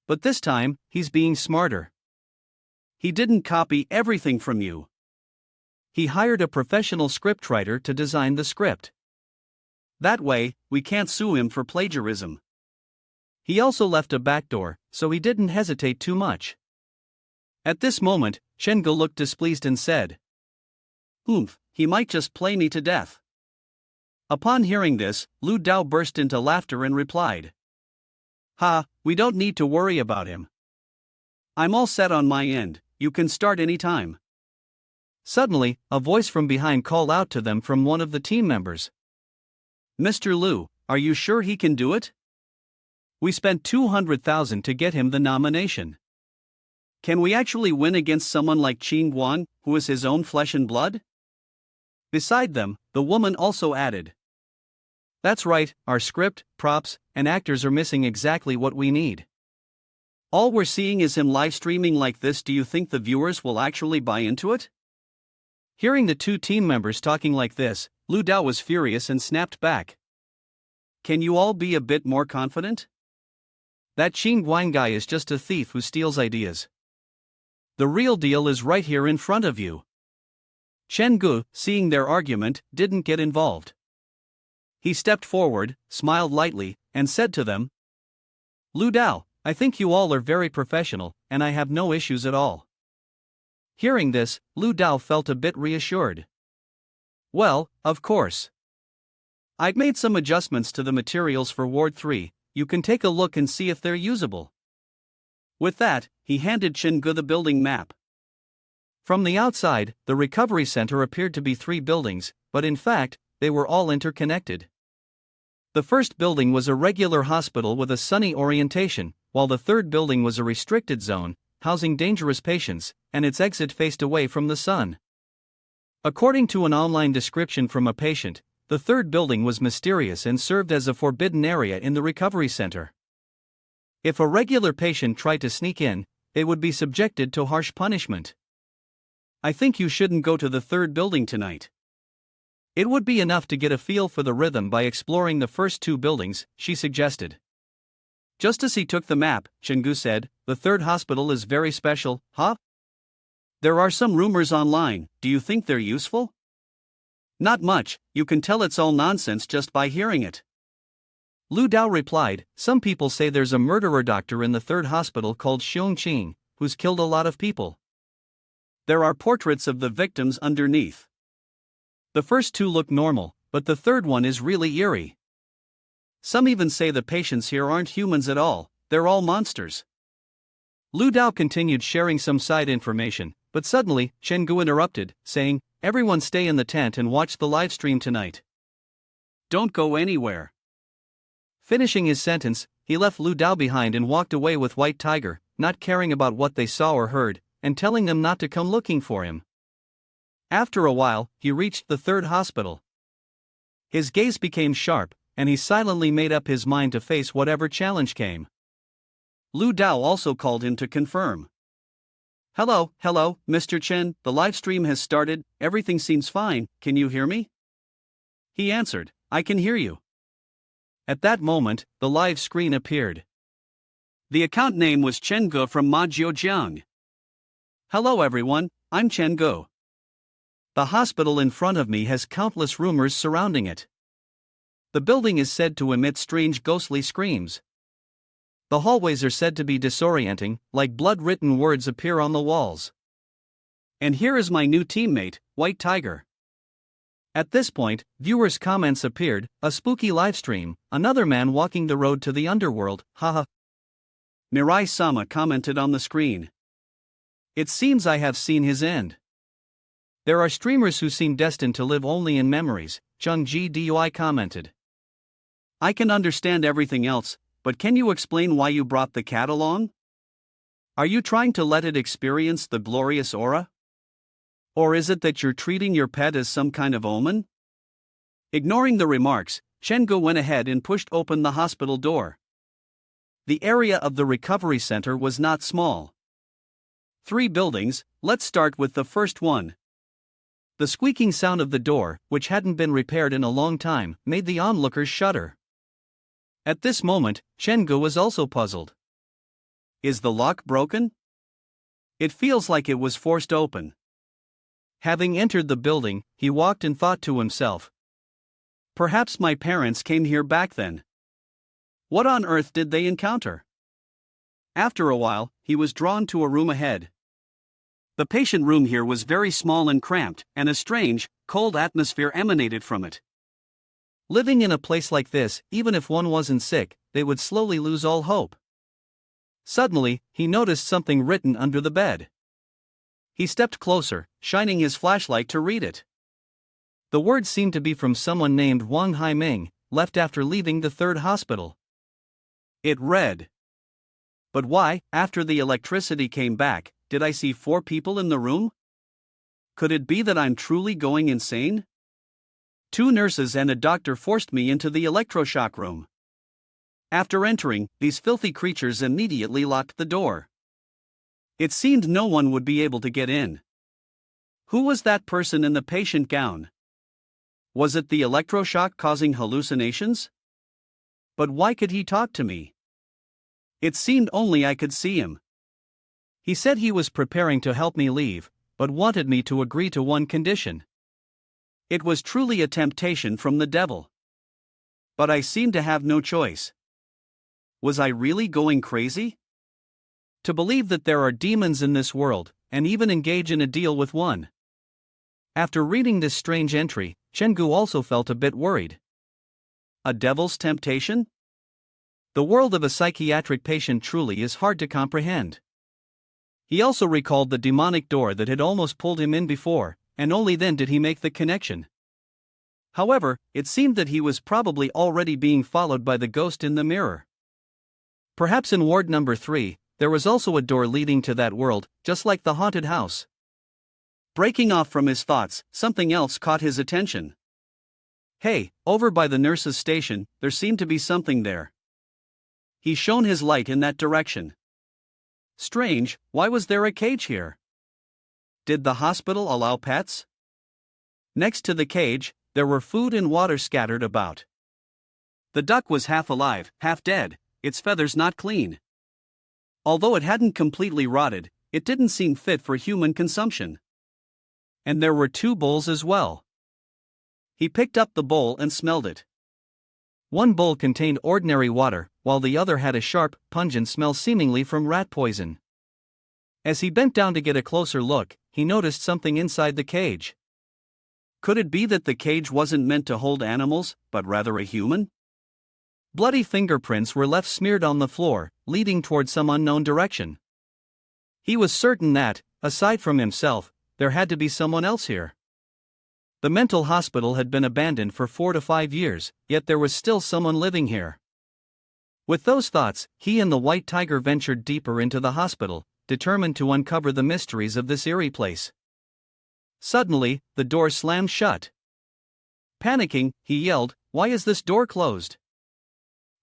But this time, he's being smarter. He didn't copy everything from you. He hired a professional scriptwriter to design the script. That way, we can't sue him for plagiarism. He also left a backdoor, so he didn't hesitate too much. At this moment, Chen-gu looked displeased and said, He might just play me to death. Upon hearing this, Lu Dao burst into laughter and replied. We don't need to worry about him. I'm all set on my end, you can start any time. Suddenly, a voice from behind called out to them from one of the team members. Mr. Lu, are you sure he can do it? We spent 200,000 to get him the nomination. Can we actually win against someone like Qin Guang, who is his own flesh and blood? Beside them, the woman also added. That's right, our script, props, and actors are missing exactly what we need. All we're seeing is him live streaming like this. Do you think the viewers will actually buy into it? Hearing the two team members talking like this, Lu Dao was furious and snapped back. Can you all be a bit more confident? That Qin Guang guy is just a thief who steals ideas. The real deal is right here in front of you. Chen-gu, seeing their argument, didn't get involved. He stepped forward, smiled lightly, and said to them, Lu Dao, I think you all are very professional, and I have no issues at all. Hearing this, Lu Dao felt a bit reassured. Well, of course. I've made some adjustments to the materials for Ward 3, you can take a look and see if they're usable. With that, he handed Chen-gu the building map. From the outside, the recovery center appeared to be 3 buildings, but in fact, they were all interconnected. The first building was a regular hospital with a sunny orientation, while the third building was a restricted zone, housing dangerous patients, and its exit faced away from the sun. According to an online description from a patient, the third building was mysterious and served as a forbidden area in the recovery center. If a regular patient tried to sneak in, they would be subjected to harsh punishment. I think you shouldn't go to the third building tonight. It would be enough to get a feel for the rhythm by exploring the first 2 buildings, she suggested. Just as he took the map, Chen-gu said, the third hospital is very special, huh? There are some rumors online, do you think they're useful? Not much, you can tell it's all nonsense just by hearing it. Lu Dao replied, some people say there's a murderer doctor in the third hospital called Xiong Qing, who's killed a lot of people. There are portraits of the victims underneath. The first 2 look normal, but the third one is really eerie. Some even say the patients here aren't humans at all, they're all monsters. Lu Dao continued sharing some side information, but suddenly, Chen-gu interrupted, saying, everyone stay in the tent and watch the live stream tonight. Don't go anywhere. Finishing his sentence, he left Lu Dao behind and walked away with White Tiger, not caring about what they saw or heard, and telling them not to come looking for him. After a while, he reached the third hospital. His gaze became sharp, and he silently made up his mind to face whatever challenge came. Lu Dao also called him to confirm. Hello, Mr. Chen, the live stream has started, everything seems fine, can you hear me? He answered, I can hear you. At that moment, the live screen appeared. The account name was Chen-gu from Majiujiang. Hello everyone, I'm Chen-gu. The hospital in front of me has countless rumors surrounding it. The building is said to emit strange ghostly screams. The hallways are said to be disorienting, like blood-written words appear on the walls. And here is my new teammate, White Tiger. At this point, viewers' comments appeared, a spooky livestream, another man walking the road to the underworld, haha. Mirai-sama commented on the screen. It seems I have seen his end. There are streamers who seem destined to live only in memories, Chung-ji Dui commented. I can understand everything else, but can you explain why you brought the cat along? Are you trying to let it experience the glorious aura? Or is it that you're treating your pet as some kind of omen? Ignoring the remarks, Chen-gu went ahead and pushed open the hospital door. The area of the recovery center was not small. 3 buildings, let's start with the first one. The squeaking sound of the door, which hadn't been repaired in a long time, made the onlookers shudder. At this moment, Chen-gu was also puzzled. Is the lock broken? It feels like it was forced open. Having entered the building, he walked and thought to himself. Perhaps my parents came here back then. What on earth did they encounter? After a while, he was drawn to a room ahead. The patient room here was very small and cramped, and a strange, cold atmosphere emanated from it. Living in a place like this, even if one wasn't sick, they would slowly lose all hope. Suddenly, he noticed something written under the bed. He stepped closer, shining his flashlight to read it. The words seemed to be from someone named Wang Haiming, left after leaving the 3rd hospital. It read, "But why, after the electricity came back, did I see 4 people in the room? Could it be that I'm truly going insane? 2 nurses and a doctor forced me into the electroshock room. After entering, these filthy creatures immediately locked the door. It seemed no one would be able to get in. Who was that person in the patient gown? Was it the electroshock causing hallucinations? But why could he talk to me? It seemed only I could see him. He said he was preparing to help me leave, but wanted me to agree to one condition. It was truly a temptation from the devil. But I seemed to have no choice. Was I really going crazy? To believe that there are demons in this world, and even engage in a deal with one." After reading this strange entry, Chen-gu also felt a bit worried. A devil's temptation? The world of a psychiatric patient truly is hard to comprehend. He also recalled the demonic door that had almost pulled him in before, and only then did he make the connection. However, it seemed that he was probably already being followed by the ghost in the mirror. Perhaps in ward number 3, there was also a door leading to that world, just like the haunted house. Breaking off from his thoughts, something else caught his attention. Hey, over by the nurse's station, there seemed to be something there. He shone his light in that direction. Strange, why was there a cage here? Did the hospital allow pets? Next to the cage, there were food and water scattered about. The duck was half alive, half dead, its feathers not clean. Although it hadn't completely rotted, it didn't seem fit for human consumption. And there were 2 bowls as well. He picked up the bowl and smelled it. One bowl contained ordinary water, while the other had a sharp, pungent smell seemingly from rat poison. As he bent down to get a closer look, he noticed something inside the cage. Could it be that the cage wasn't meant to hold animals, but rather a human? Bloody fingerprints were left smeared on the floor, leading toward some unknown direction. He was certain that, aside from himself, there had to be someone else here. The mental hospital had been abandoned for 4 to 5 years, yet there was still someone living here. With those thoughts, he and the White Tiger ventured deeper into the hospital, determined to uncover the mysteries of this eerie place. Suddenly, the door slammed shut. Panicking, he yelled, "Why is this door closed?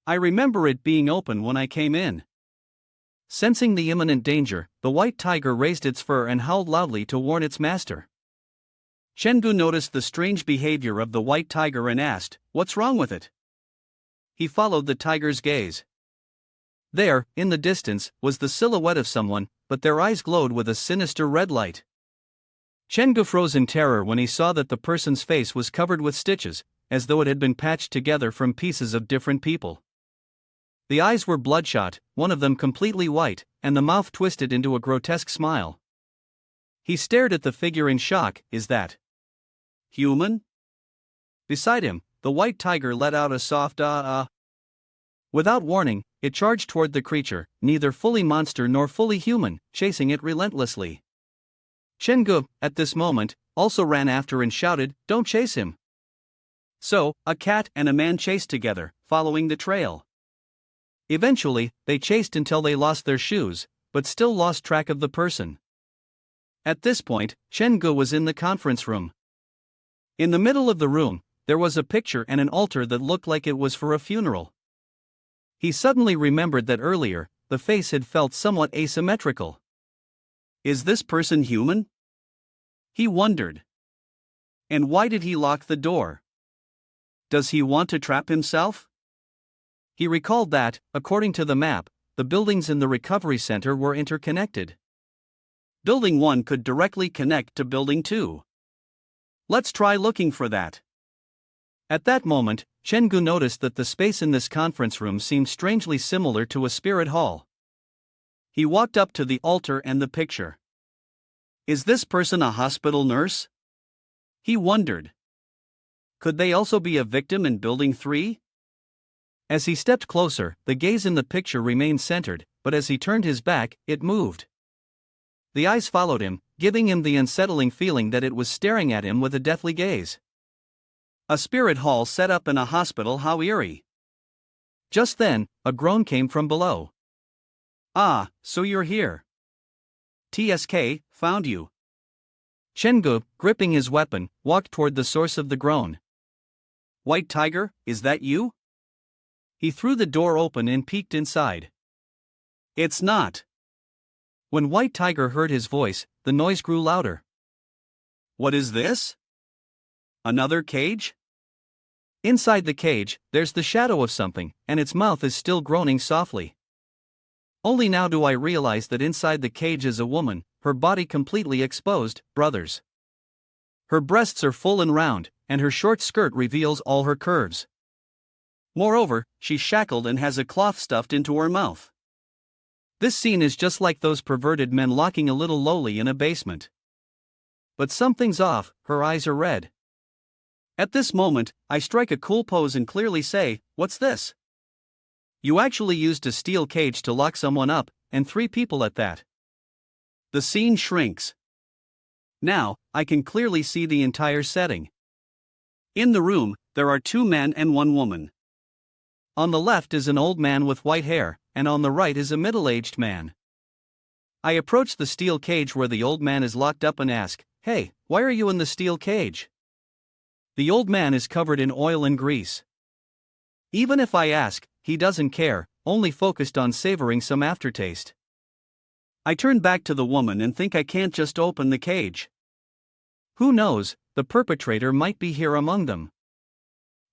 I remember it being open when I came in." Sensing the imminent danger, the White Tiger raised its fur and howled loudly to warn its master. Chen-gu noticed the strange behavior of the White Tiger and asked, "What's wrong with it?" He followed the tiger's gaze. There, in the distance, was the silhouette of someone, but their eyes glowed with a sinister red light. Chen-gu froze in terror when he saw that the person's face was covered with stitches, as though it had been patched together from pieces of different people. The eyes were bloodshot, one of them completely white, and the mouth twisted into a grotesque smile. He stared at the figure in shock. Is that human? Beside him, the white tiger let out a soft Without warning, it charged toward the creature, neither fully monster nor fully human, chasing it relentlessly. Chenggu, at this moment, also ran after and shouted, "Don't chase him!" So, a cat and a man chased together, following the trail. Eventually, they chased until they lost their shoes, but still lost track of the person. At this point, Chenggu was in the conference room. In the middle of the room, there was a picture and an altar that looked like it was for a funeral. He suddenly remembered that earlier, the face had felt somewhat asymmetrical. Is this person human? He wondered. And why did he lock the door? Does he want to trap himself? He recalled that, according to the map, the buildings in the recovery center were interconnected. Building 1 could directly connect to Building 2. Let's try looking for that. At that moment, Chenggu noticed that the space in this conference room seemed strangely similar to a spirit hall. He walked up to the altar and the picture. Is this person a hospital nurse? He wondered. Could they also be a victim in Building 3? As he stepped closer, the gaze in the picture remained centered, but as he turned his back, it moved. The eyes followed him, giving him the unsettling feeling that it was staring at him with a deathly gaze. A spirit hall set up in a hospital, how eerie. Just then, a groan came from below. Ah, so you're here. TSK, found you. Chenggu, gripping his weapon, walked toward the source of the groan. White Tiger, is that you? He threw the door open and peeked inside. It's not. When White Tiger heard his voice, the noise grew louder. What is this? Another cage? Inside the cage, there's the shadow of something, and its mouth is still groaning softly. Only now do I realize that inside the cage is a woman, her body completely exposed, brothers. Her breasts are full and round, and her short skirt reveals all her curves. Moreover, she's shackled and has a cloth stuffed into her mouth. This scene is just like those perverted men locking a little lowly in a basement. But something's off, her eyes are red. At this moment, I strike a cool pose and clearly say, "What's this?" You actually used a steel cage to lock someone up, and 3 people at that. The scene shrinks. Now, I can clearly see the entire setting. In the room, there are 2 men and 1 woman. On the left is an old man with white hair, and on the right is a middle-aged man. I approach the steel cage where the old man is locked up and ask, "Hey, why are you in the steel cage?" The old man is covered in oil and grease. Even if I ask, he doesn't care, only focused on savoring some aftertaste. I turn back to the woman and think I can't just open the cage. Who knows, the perpetrator might be here among them.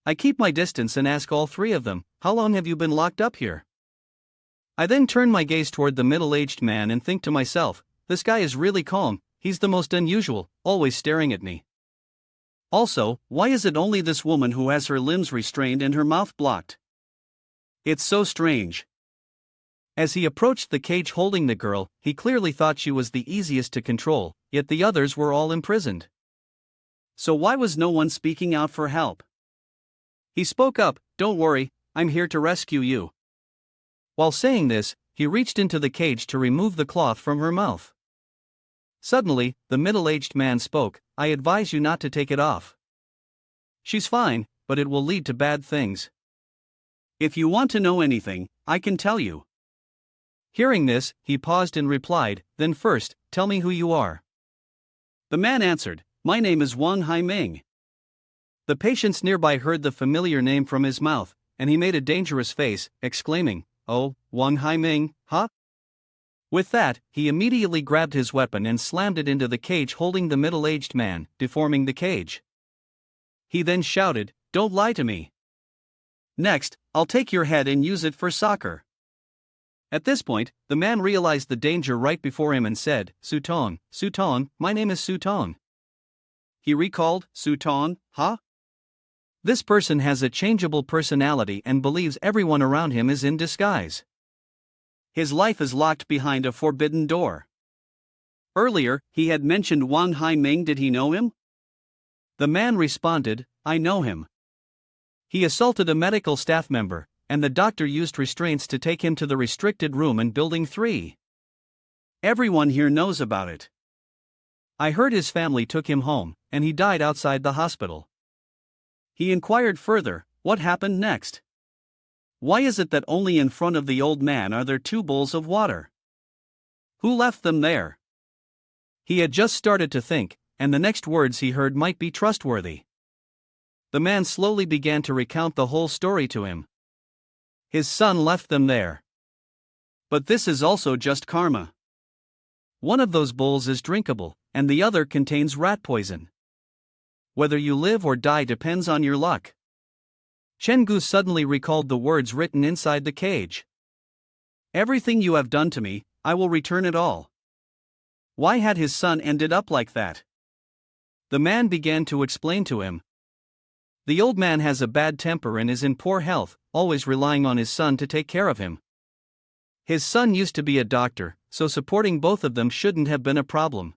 I keep my distance and ask all 3 of them, "How long have you been locked up here?" I then turn my gaze toward the middle-aged man and think to myself, this guy is really calm, he's the most unusual, always staring at me. Also, why is it only this woman who has her limbs restrained and her mouth blocked? It's so strange. As he approached the cage holding the girl, he clearly thought she was the easiest to control, yet the others were all imprisoned. So why was no one speaking out for help? He spoke up, "Don't worry, I'm here to rescue you." While saying this, he reached into the cage to remove the cloth from her mouth. Suddenly, the middle-aged man spoke, "I advise you not to take it off. She's fine, but it will lead to bad things. If you want to know anything, I can tell you." Hearing this, he paused and replied, "Then first, tell me who you are." The man answered, "My name is Wang Haiming." The patients nearby heard the familiar name from his mouth, and he made a dangerous face, exclaiming, "Oh, Wang Haiming, huh?" With that, he immediately grabbed his weapon and slammed it into the cage holding the middle-aged man, deforming the cage. He then shouted, "Don't lie to me. Next, I'll take your head and use it for soccer." At this point, the man realized the danger right before him and said, "Suton, Suton, my name is Suton." He recalled, "Suton, huh? This person has a changeable personality and believes everyone around him is in disguise. His life is locked behind a forbidden door. Earlier, he had mentioned Wang Haiming. Did he know him? The man responded, I know him. He assaulted a medical staff member, and the doctor used restraints to take him to the restricted room in Building 3. Everyone here knows about it. I heard his family took him home, and he died outside the hospital. He inquired further, what happened next? Why is it that only in front of the old man are there 2 bowls of water? Who left them there? He had just started to think, and the next words he heard might be trustworthy. The man slowly began to recount the whole story to him. His son left them there. But this is also just karma. One of those bowls is drinkable, and the other contains rat poison. Whether you live or die depends on your luck. Chenggu suddenly recalled the words written inside the cage. Everything you have done to me, I will return it all. Why had his son ended up like that? The man began to explain to him. The old man has a bad temper and is in poor health, always relying on his son to take care of him. His son used to be a doctor, so supporting both of them shouldn't have been a problem.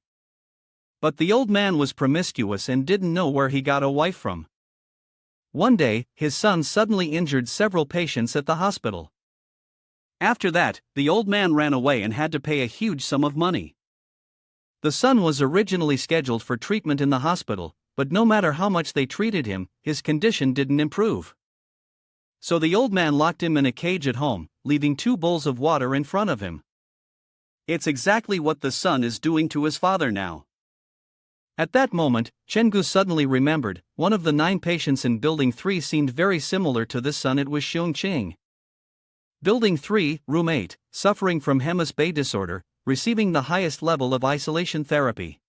But the old man was promiscuous and didn't know where he got a wife from. One day, his son suddenly injured several patients at the hospital. After that, the old man ran away and had to pay a huge sum of money. The son was originally scheduled for treatment in the hospital, but no matter how much they treated him, his condition didn't improve. So the old man locked him in a cage at home, leaving 2 bowls of water in front of him. It's exactly what the son is doing to his father now. At that moment, Chenggu suddenly remembered, one of the 9 patients in Building 3 seemed very similar to this son. It was Xiong Qing. Building 3, Room 8, suffering from Hemis Bay disorder, receiving the highest level of isolation therapy.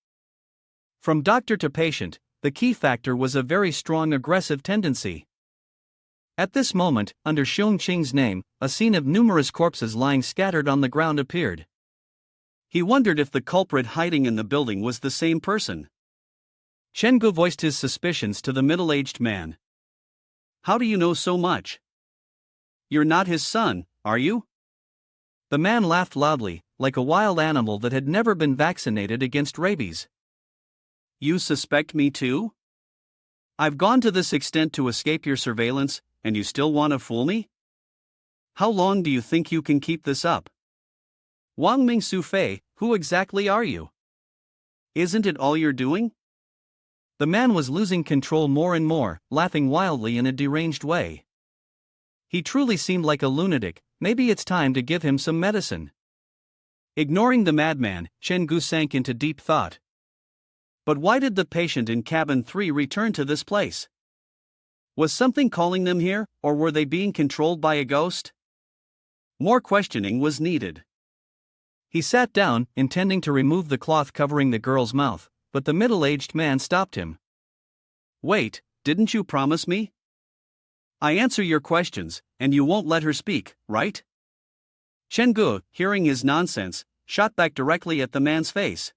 From doctor to patient, the key factor was a very strong aggressive tendency. At this moment, under Xiong Qing's name, a scene of numerous corpses lying scattered on the ground appeared. He wondered if the culprit hiding in the building was the same person. Chenggu voiced his suspicions to the middle-aged man. How do you know so much? You're not his son, are you? The man laughed loudly, like a wild animal that had never been vaccinated against rabies. You suspect me too? I've gone to this extent to escape your surveillance, and you still want to fool me? How long do you think you can keep this up? Wang Ming Su Fei, who exactly are you? Isn't it all you're doing? The man was losing control more and more, laughing wildly in a deranged way. He truly seemed like a lunatic. Maybe it's time to give him some medicine. Ignoring the madman, Chenggu sank into deep thought. But why did the patient in cabin 3 return to this place? Was something calling them here, or were they being controlled by a ghost? More questioning was needed. He sat down, intending to remove the cloth covering the girl's mouth, but the middle-aged man stopped him. Wait, didn't you promise me? I answer your questions, and you won't let her speak, right? Chenggu, hearing his nonsense, shot back directly at the man's face.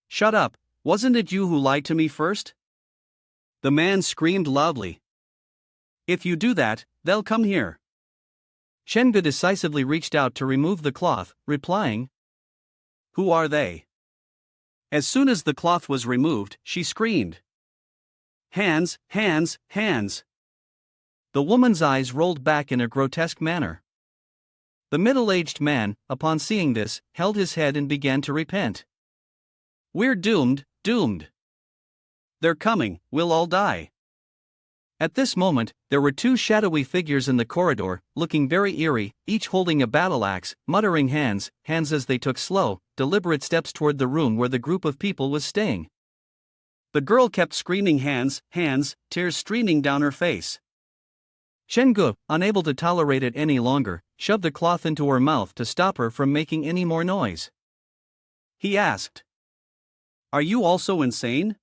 Shut up, wasn't it you who lied to me first? The man screamed loudly. If you do that, they'll come here. Chenggu decisively reached out to remove the cloth, replying, Who are they? As soon as the cloth was removed, she screamed. Hands, hands, hands. The woman's eyes rolled back in a grotesque manner. The middle-aged man, upon seeing this, held his head and began to repent. We're doomed, doomed. They're coming, we'll all die. At this moment, there were 2 shadowy figures in the corridor, looking very eerie, each holding a battle axe, muttering hands, hands as they took slow, deliberate steps toward the room where the group of people was staying. The girl kept screaming hands, hands, tears streaming down her face. Chenggu, unable to tolerate it any longer, shoved the cloth into her mouth to stop her from making any more noise. He asked, Are you also insane?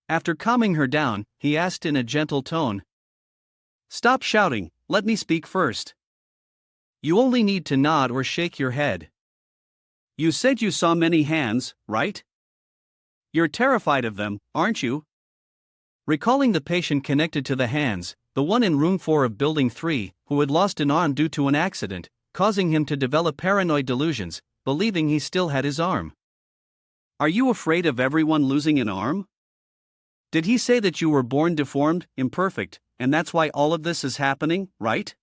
After calming her down, he asked in a gentle tone, Stop shouting, let me speak first. You only need to nod or shake your head. You said you saw many hands, right? You're terrified of them, aren't you? Recalling the patient connected to the hands, the one in room 4 of building 3, who had lost an arm due to an accident, causing him to develop paranoid delusions, believing he still had his arm. Are you afraid of everyone losing an arm? Did he say that you were born deformed, imperfect, and that's why all of this is happening, right?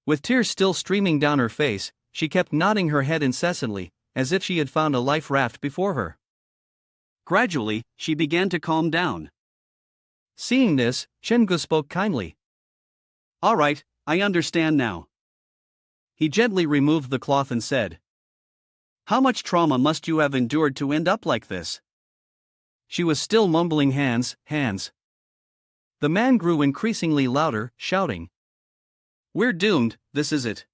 With tears still streaming down her face, she kept nodding her head incessantly, as if she had found a life raft before her. Gradually, she began to calm down. Seeing this, Chengu spoke kindly. All right, I understand now. He gently removed the cloth and said, how much trauma must you have endured to end up like this? She was still mumbling hands, hands. The man grew increasingly louder, shouting. We're doomed, this is it.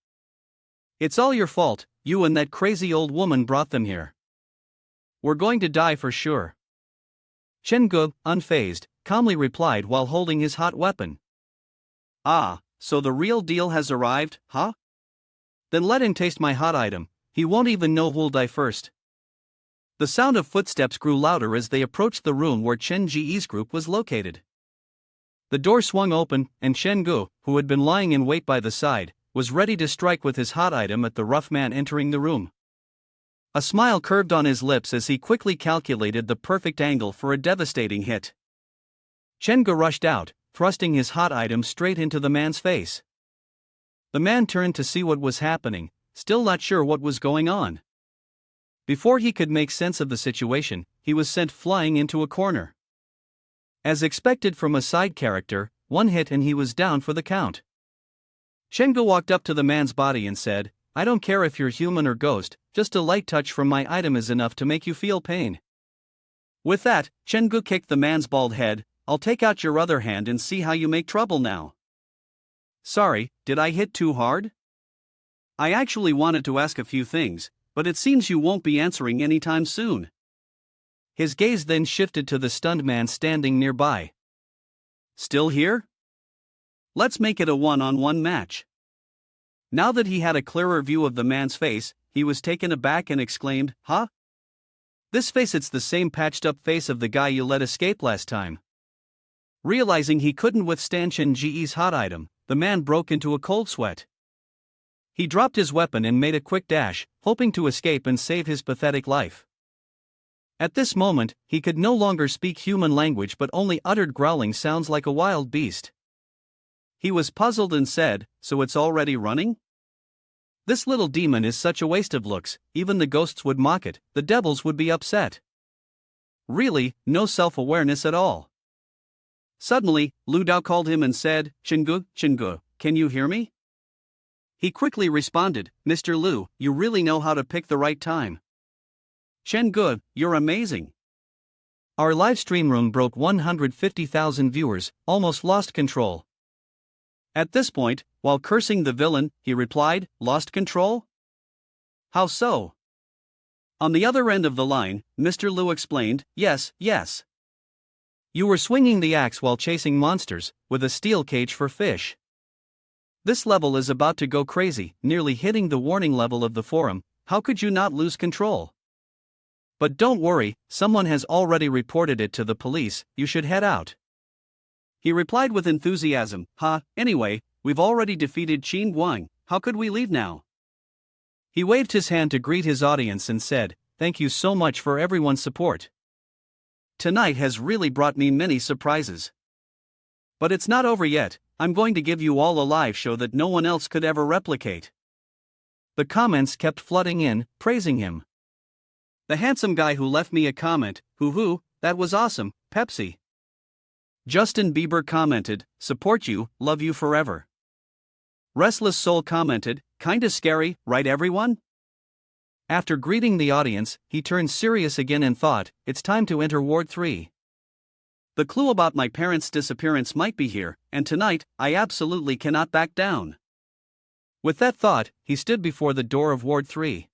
It's all your fault, you and that crazy old woman brought them here. We're going to die for sure. Chengu, unfazed, calmly replied while holding his hot weapon. Ah, so the real deal has arrived, huh? Then let him taste my hot item, he won't even know who'll die first. The sound of footsteps grew louder as they approached the room where Chen Ji's group was located. The door swung open, and Chengu, who had been lying in wait by the side, was ready to strike with his hot item at the rough man entering the room. A smile curved on his lips as he quickly calculated the perfect angle for a devastating hit. Chengu rushed out, thrusting his hot item straight into the man's face. The man turned to see what was happening, still not sure what was going on. Before he could make sense of the situation, he was sent flying into a corner. As expected from a side character, one hit and he was down for the count. Chengu walked up to the man's body and said, I don't care if you're human or ghost, just a light touch from my item is enough to make you feel pain. With that, Chengu kicked the man's bald head. I'll take out your other hand and see how you make trouble now. Sorry, did I hit too hard? I actually wanted to ask a few things, but it seems you won't be answering anytime soon. His gaze then shifted to the stunned man standing nearby. Still here? Let's make it a one-on-one match. Now that he had a clearer view of the man's face, he was taken aback and exclaimed, huh? This face, it's the same patched-up face of the guy you let escape last time. Realizing he couldn't withstand Chen Ji's hot item, the man broke into a cold sweat. He dropped his weapon and made a quick dash, hoping to escape and save his pathetic life. At this moment, he could no longer speak human language but only uttered growling sounds like a wild beast. He was puzzled and said, so it's already running? This little demon is such a waste of looks, even the ghosts would mock it, the devils would be upset. Really, no self-awareness at all. Suddenly, Lu Dao called him and said, Chengu, Chengu, can you hear me? He quickly responded, Mr. Lu, you really know how to pick the right time. Chengu, you're amazing. Our live stream room broke 150,000 viewers, almost lost control. At this point, while cursing the villain, he replied, lost control? How so? On the other end of the line, Mr. Lu explained, yes. You were swinging the axe while chasing monsters, with a steel cage for fish. This level is about to go crazy, nearly hitting the warning level of the forum. How could you not lose control? But don't worry, someone has already reported it to the police, you should head out. He replied with enthusiasm, anyway, we've already defeated Qin Guang, how could we leave now? He waved his hand to greet his audience and said, thank you so much for everyone's support. Tonight has really brought me many surprises. But it's not over yet, I'm going to give you all a live show that no one else could ever replicate. The comments kept flooding in, praising him. The handsome guy who left me a comment, hoo, that was awesome, Pepsi. Justin Bieber commented, support you, love you forever. Restless Soul commented, kinda scary, right everyone? After greeting the audience, he turned serious again and thought, it's time to enter Ward 3. The clue about my parents' disappearance might be here, and tonight, I absolutely cannot back down. With that thought, he stood before the door of Ward 3.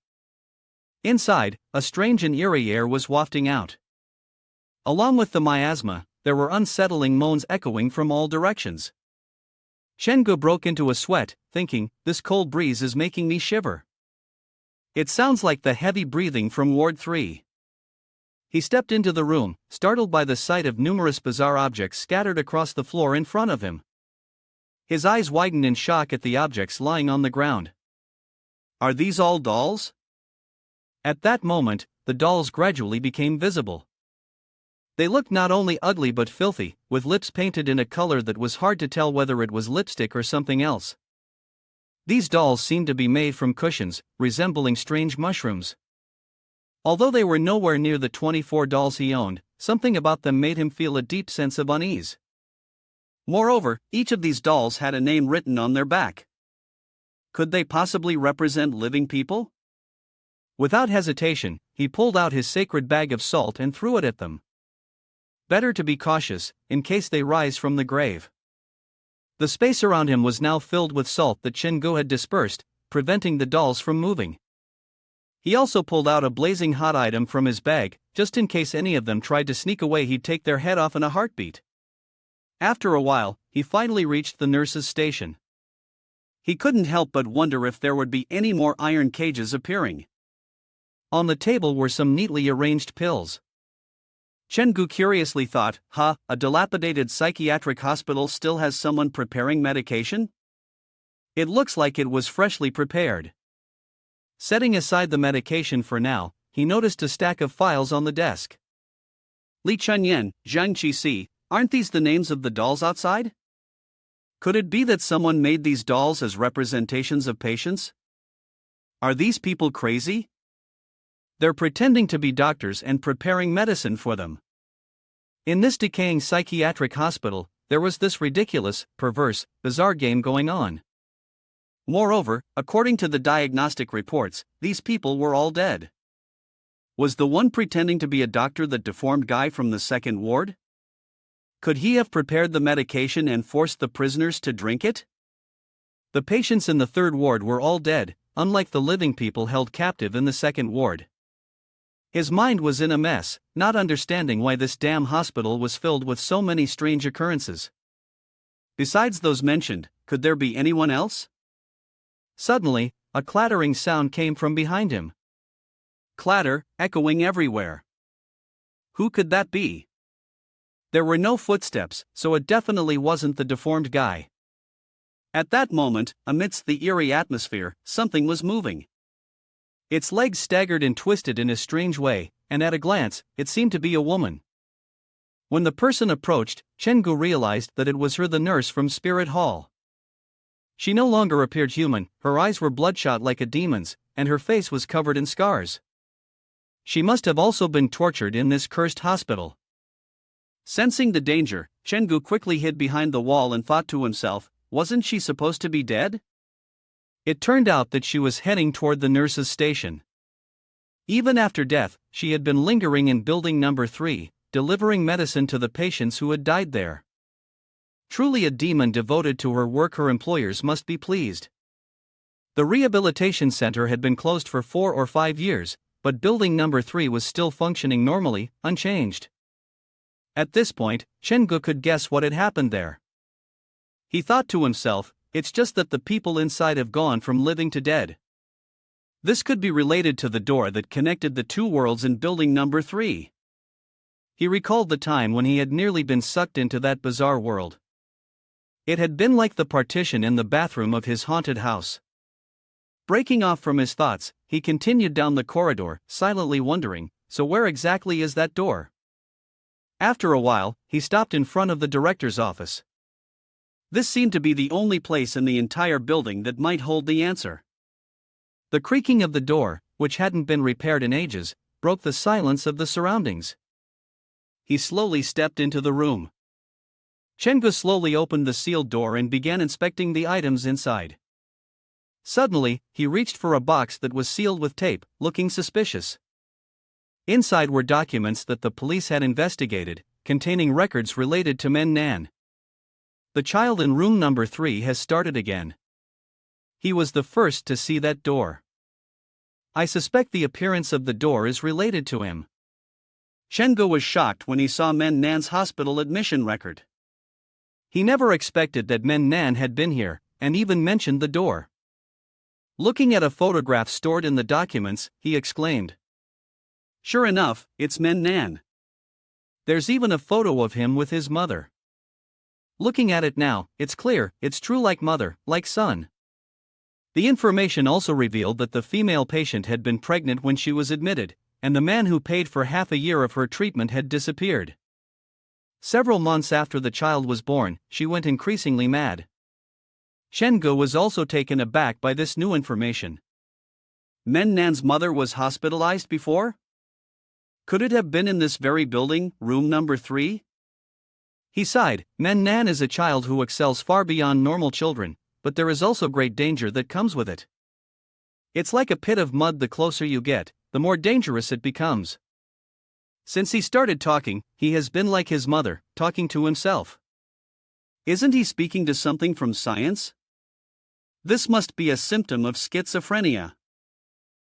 Inside, a strange and eerie air was wafting out. Along with the miasma, there were unsettling moans echoing from all directions. Chengu broke into a sweat, thinking, this cold breeze is making me shiver. It sounds like the heavy breathing from Ward 3. He stepped into the room, startled by the sight of numerous bizarre objects scattered across the floor in front of him. His eyes widened in shock at the objects lying on the ground. Are these all dolls? At that moment, the dolls gradually became visible. They looked not only ugly but filthy, with lips painted in a color that was hard to tell whether it was lipstick or something else. These dolls seemed to be made from cushions, resembling strange mushrooms. Although they were nowhere near the 24 dolls he owned, something about them made him feel a deep sense of unease. Moreover, each of these dolls had a name written on their back. Could they possibly represent living people? Without hesitation, he pulled out his sacred bag of salt and threw it at them. Better to be cautious, in case they rise from the grave. The space around him was now filled with salt that Chengu had dispersed, preventing the dolls from moving. He also pulled out a blazing hot item from his bag, just in case any of them tried to sneak away. He'd take their head off in a heartbeat. After a while, he finally reached the nurse's station. He couldn't help but wonder if there would be any more iron cages appearing. On the table were some neatly arranged pills. Chengu curiously thought, a dilapidated psychiatric hospital still has someone preparing medication? It looks like it was freshly prepared. Setting aside the medication for now, he noticed a stack of files on the desk. Li Chunyan, Zhang Qixi, aren't these the names of the dolls outside? Could it be that someone made these dolls as representations of patients? Are these people crazy? They're pretending to be doctors and preparing medicine for them. In this decaying psychiatric hospital, there was this ridiculous, perverse, bizarre game going on. Moreover, according to the diagnostic reports, these people were all dead. Was the one pretending to be a doctor that deformed guy from the second ward? Could he have prepared the medication and forced the prisoners to drink it? The patients in the third ward were all dead, unlike the living people held captive in the second ward. His mind was in a mess, not understanding why this damn hospital was filled with so many strange occurrences. Besides those mentioned, could there be anyone else? Suddenly, a clattering sound came from behind him. Clatter, echoing everywhere. Who could that be? There were no footsteps, so it definitely wasn't the deformed guy. At that moment, amidst the eerie atmosphere, something was moving. Its legs staggered and twisted in a strange way, and at a glance, it seemed to be a woman. When the person approached, Chengu realized that it was her, the nurse from Spirit Hall. She no longer appeared human, her eyes were bloodshot like a demon's, and her face was covered in scars. She must have also been tortured in this cursed hospital. Sensing the danger, Chengu quickly hid behind the wall and thought to himself, wasn't she supposed to be dead? It turned out that she was heading toward the nurse's station. Even after death, she had been lingering in building number 3, delivering medicine to the patients who had died there. Truly a demon devoted to her work. Her employers must be pleased. The rehabilitation center had been closed for 4 or 5 years, but building number 3 was still functioning normally, unchanged. At this point, Chengu could guess what had happened there. He thought to himself, it's just that the people inside have gone from living to dead. This could be related to the door that connected the two worlds in building number 3. He recalled the time when he had nearly been sucked into that bizarre world. It had been like the partition in the bathroom of his haunted house. Breaking off from his thoughts, he continued down the corridor, silently wondering, so where exactly is that door? After a while, he stopped in front of the director's office. This seemed to be the only place in the entire building that might hold the answer. The creaking of the door, which hadn't been repaired in ages, broke the silence of the surroundings. He slowly stepped into the room. Chengu slowly opened the sealed door and began inspecting the items inside. Suddenly, he reached for a box that was sealed with tape, looking suspicious. Inside were documents that the police had investigated, containing records related to Men Nan. The child in room number 3 has started again. He was the first to see that door. I suspect the appearance of the door is related to him. Chengu was shocked when he saw Men Nan's hospital admission record. He never expected that Men Nan had been here, and even mentioned the door. Looking at a photograph stored in the documents, he exclaimed, Sure enough, it's Manhwa. There's even a photo of him with his mother. Looking at it now, it's clear, it's true, like mother, like son. The information also revealed that the female patient had been pregnant when she was admitted, and the man who paid for half a year of her treatment had disappeared. Several months after the child was born, she went increasingly mad. Shengu was also taken aback by this new information. Manhwa's mother was hospitalized before? Could it have been in this very building, room number 3? He sighed. Manhwa is a child who excels far beyond normal children, but there is also great danger that comes with it. It's like a pit of mud. The closer you get, the more dangerous it becomes. Since he started talking, he has been like his mother, talking to himself. Isn't he speaking to something from science? This must be a symptom of schizophrenia.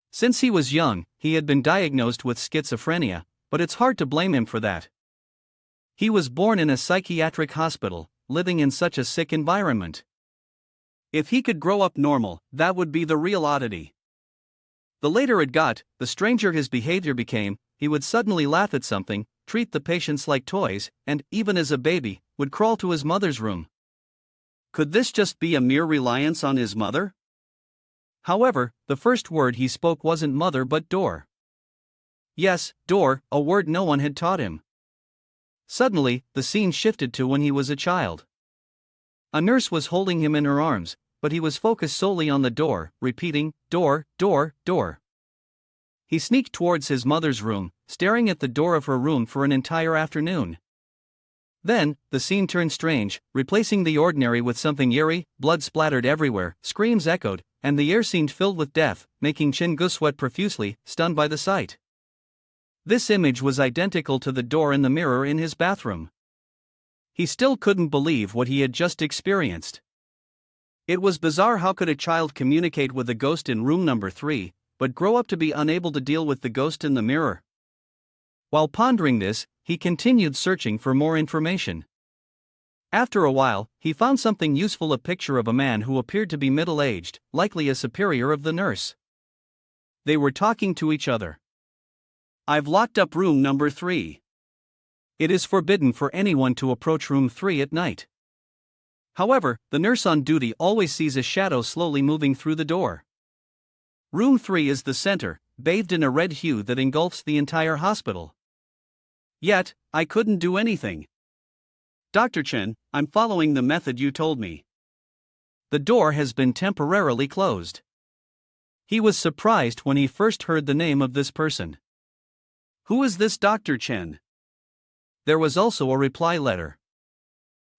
Since he was young, he had been diagnosed with schizophrenia, but it's hard to blame him for that. He was born in a psychiatric hospital, living in such a sick environment. If he could grow up normal, that would be the real oddity. The later it got, the stranger his behavior became. He would suddenly laugh at something, treat the patients like toys, and, even as a baby, would crawl to his mother's room. Could this just be a mere reliance on his mother? However, the first word he spoke wasn't mother but door. Yes, door, a word no one had taught him. Suddenly, the scene shifted to when he was a child. A nurse was holding him in her arms, but he was focused solely on the door, repeating, door, door, door. He sneaked towards his mother's room, staring at the door of her room for an entire afternoon. Then, the scene turned strange, replacing the ordinary with something eerie. Blood splattered everywhere, screams echoed, and the air seemed filled with death, making Shengu sweat profusely, stunned by the sight. This image was identical to the door in the mirror in his bathroom. He still couldn't believe what he had just experienced. It was bizarre. How could a child communicate with a ghost in room number 3, but grow up to be unable to deal with the ghost in the mirror? While pondering this, he continued searching for more information. After a while, he found something useful: a picture of a man who appeared to be middle-aged, likely a superior of the nurse. They were talking to each other. I've locked up room number 3. It is forbidden for anyone to approach room 3 at night. However, the nurse on duty always sees a shadow slowly moving through the door. Room 3 is the center, bathed in a red hue that engulfs the entire hospital. Yet, I couldn't do anything. Dr. Chen, I'm following the method you told me. The door has been temporarily closed. He was surprised when he first heard the name of this person. Who is this Dr. Chen? There was also a reply letter.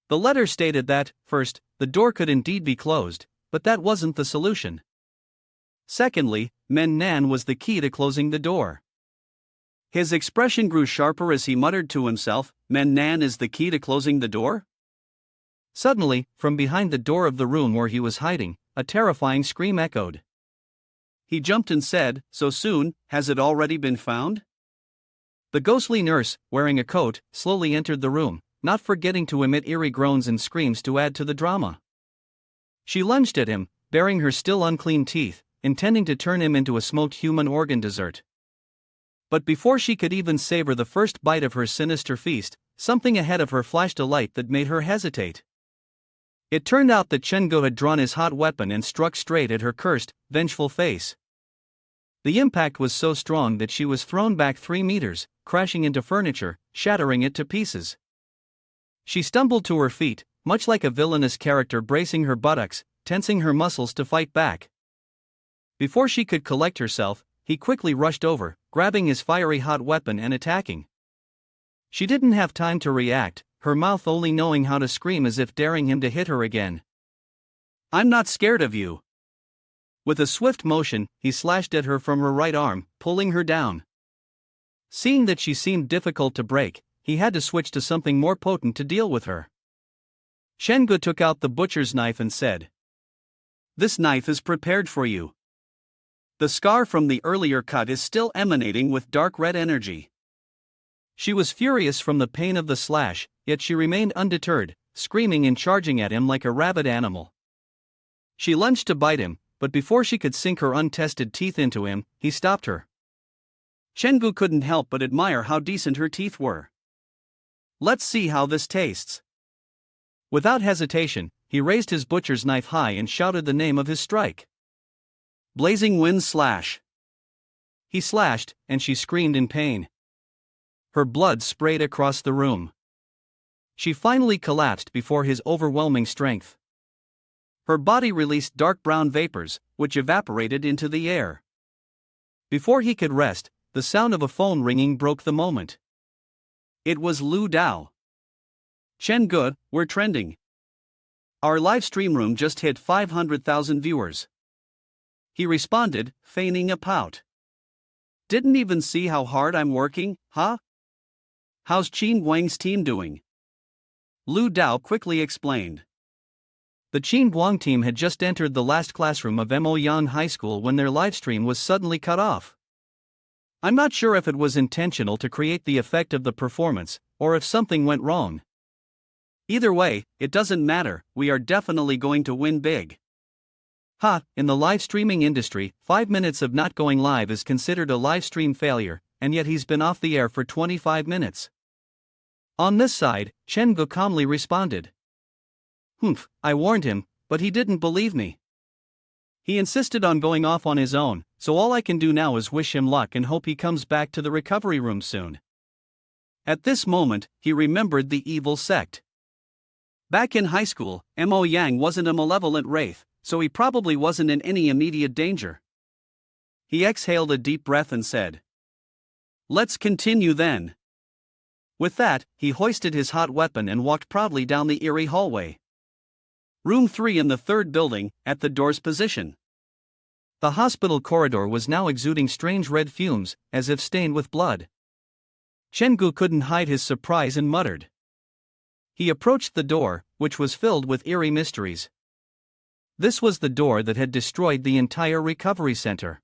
The letter stated that, first, the door could indeed be closed, but that wasn't the solution. Secondly, Manhwa was the key to closing the door. His expression grew sharper as he muttered to himself, Manhwa is the key to closing the door? Suddenly, from behind the door of the room where he was hiding, a terrifying scream echoed. He jumped and said, so soon, has it already been found? The ghostly nurse, wearing a coat, slowly entered the room, not forgetting to emit eerie groans and screams to add to the drama. She lunged at him, baring her still unclean teeth, intending to turn him into a smoked human organ dessert. But before she could even savor the first bite of her sinister feast, something ahead of her flashed a light that made her hesitate. It turned out that Shengu had drawn his hot weapon and struck straight at her cursed, vengeful face. The impact was so strong that she was thrown back 3 meters, crashing into furniture, shattering it to pieces. She stumbled to her feet, much like a villainous character, bracing her buttocks, tensing her muscles to fight back. Before she could collect herself, he quickly rushed over, grabbing his fiery hot weapon and attacking. She didn't have time to react, her mouth only knowing how to scream as if daring him to hit her again. I'm not scared of you. With a swift motion, he slashed at her from her right arm, pulling her down. Seeing that she seemed difficult to break, he had to switch to something more potent to deal with her. Shengu took out the butcher's knife and said, This knife is prepared for you. The scar from the earlier cut is still emanating with dark red energy. She was furious from the pain of the slash, yet she remained undeterred, screaming and charging at him like a rabid animal. She lunged to bite him, but before she could sink her untested teeth into him, he stopped her. Chengu couldn't help but admire how decent her teeth were. Let's see how this tastes. Without hesitation, he raised his butcher's knife high and shouted the name of his strike. Blazing wind slash. He slashed, and she screamed in pain. Her blood sprayed across the room. She finally collapsed before his overwhelming strength. Her body released dark brown vapors, which evaporated into the air. Before he could rest, the sound of a phone ringing broke the moment. It was Lu Dao. Chengu, we're trending. Our live stream room just hit 500,000 viewers. He responded, feigning a pout. Didn't even see how hard I'm working, huh? How's Qin Wang's team doing? Lu Dao quickly explained. The Qin Guang team had just entered the last classroom of Mo Yan High School when their livestream was suddenly cut off. I'm not sure if it was intentional to create the effect of the performance, or if something went wrong. Either way, it doesn't matter, we are definitely going to win big. In the live streaming industry, 5 minutes of not going live is considered a live stream failure, and yet he's been off the air for 25 minutes. On this side, Chengu calmly responded. I warned him, but he didn't believe me. He insisted on going off on his own, so all I can do now is wish him luck and hope he comes back to the recovery room soon. At this moment, he remembered the evil sect. Back in high school, Mo Yang wasn't a malevolent wraith, so he probably wasn't in any immediate danger. He exhaled a deep breath and said, "Let's continue then." With that, he hoisted his hot weapon and walked proudly down the eerie hallway. Room 3 in the third building, at the door's position. The hospital corridor was now exuding strange red fumes, as if stained with blood. Chengu couldn't hide his surprise and muttered. He approached the door, which was filled with eerie mysteries. This was the door that had destroyed the entire recovery center.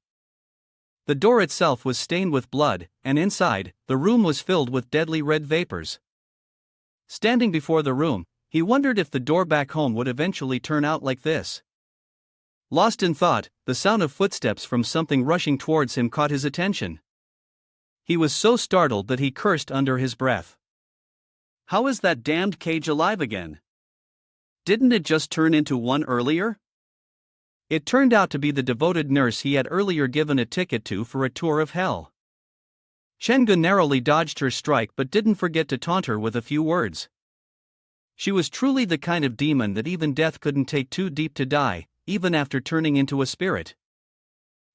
The door itself was stained with blood, and inside, the room was filled with deadly red vapors. Standing before the room, he wondered if the door back home would eventually turn out like this. Lost in thought, the sound of footsteps from something rushing towards him caught his attention. He was so startled that he cursed under his breath. How is that damned cage alive again? Didn't it just turn into one earlier? It turned out to be the devoted nurse he had earlier given a ticket to for a tour of hell. Chengu narrowly dodged her strike but didn't forget to taunt her with a few words. She was truly the kind of demon that even death couldn't take too deep to die, even after turning into a spirit.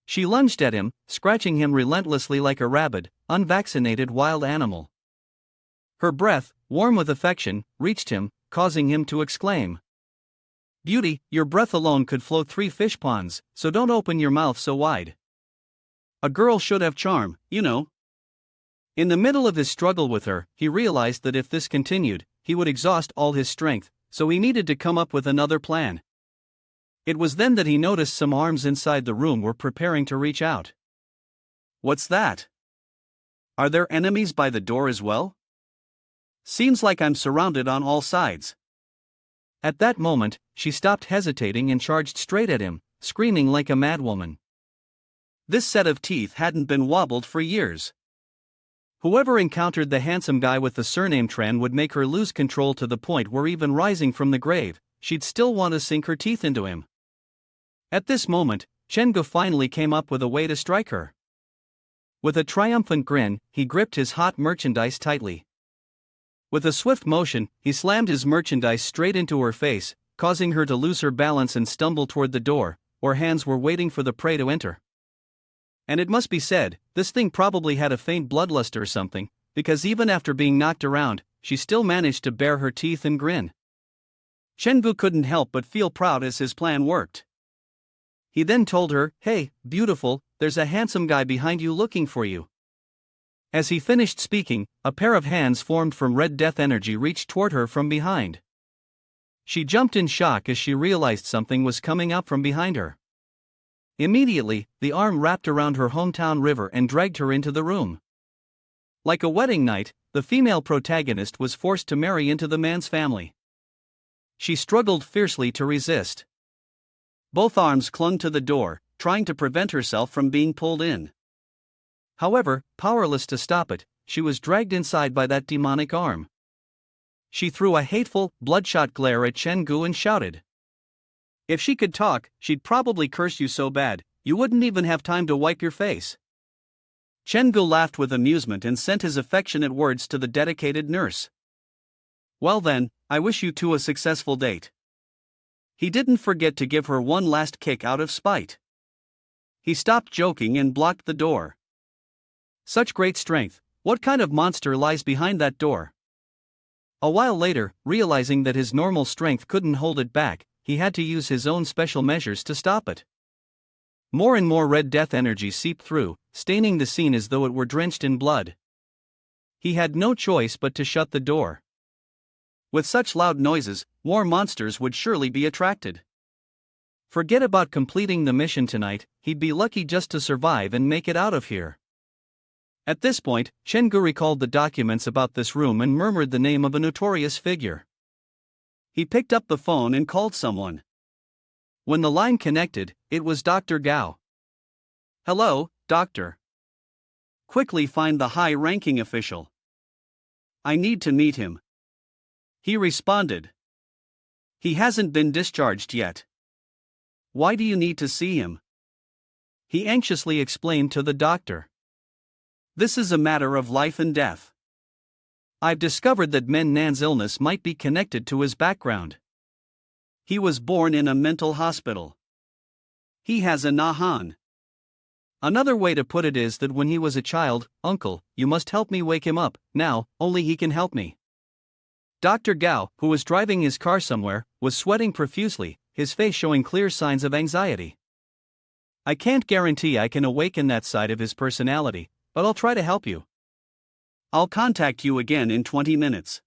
She lunged at him, scratching him relentlessly like a rabid, unvaccinated wild animal. Her breath, warm with affection, reached him, causing him to exclaim, "Beauty, your breath alone could float 3 fish ponds, so don't open your mouth so wide. A girl should have charm, you know." In the middle of his struggle with her, he realized that if this continued, he would exhaust all his strength, so he needed to come up with another plan. It was then that he noticed some arms inside the room were preparing to reach out. What's that? Are there enemies by the door as well? Seems like I'm surrounded on all sides. At that moment, she stopped hesitating and charged straight at him, screaming like a madwoman. This set of teeth hadn't been wobbled for years. Whoever encountered the handsome guy with the surname Tran would make her lose control to the point where even rising from the grave, she'd still want to sink her teeth into him. At this moment, Chengu finally came up with a way to strike her. With a triumphant grin, he gripped his hot merchandise tightly. With a swift motion, he slammed his merchandise straight into her face, causing her to lose her balance and stumble toward the door, where hands were waiting for the prey to enter. And it must be said, this thing probably had a faint bloodlust or something, because even after being knocked around, she still managed to bare her teeth and grin. Chengu couldn't help but feel proud as his plan worked. He then told her, "Hey, beautiful, there's a handsome guy behind you looking for you." As he finished speaking, a pair of hands formed from red death energy reached toward her from behind. She jumped in shock as she realized something was coming up from behind her. Immediately, the arm wrapped around her hometown river and dragged her into the room. Like a wedding night, the female protagonist was forced to marry into the man's family. She struggled fiercely to resist. Both arms clung to the door, trying to prevent herself from being pulled in. However, powerless to stop it, she was dragged inside by that demonic arm. She threw a hateful, bloodshot glare at Chen-gu and shouted. If she could talk, she'd probably curse you so bad, you wouldn't even have time to wipe your face. Chen-gu laughed with amusement and sent his affectionate words to the dedicated nurse. Well then, I wish you two a successful date. He didn't forget to give her one last kick out of spite. He stopped joking and blocked the door. Such great strength, what kind of monster lies behind that door? A while later, realizing that his normal strength couldn't hold it back, he had to use his own special measures to stop it. More and more red death energy seeped through, staining the scene as though it were drenched in blood. He had no choice but to shut the door. With such loud noises, more monsters would surely be attracted. Forget about completing the mission tonight, he'd be lucky just to survive and make it out of here. At this point, Chen-gu recalled the documents about this room and murmured the name of a notorious figure. He picked up the phone and called someone. When the line connected, it was Dr. Gao. Hello, doctor. Quickly find the high-ranking official. I need to meet him. He responded. He hasn't been discharged yet. Why do you need to see him? He anxiously explained to the doctor. This is a matter of life and death. I've discovered that Men Nan's illness might be connected to his background. He was born in a mental hospital. He has a Nahan. Another way to put it is that when he was a child, uncle, you must help me wake him up, now, only he can help me. Dr. Gao, who was driving his car somewhere, was sweating profusely, his face showing clear signs of anxiety. I can't guarantee I can awaken that side of his personality, but I'll try to help you. I'll contact you again in 20 minutes.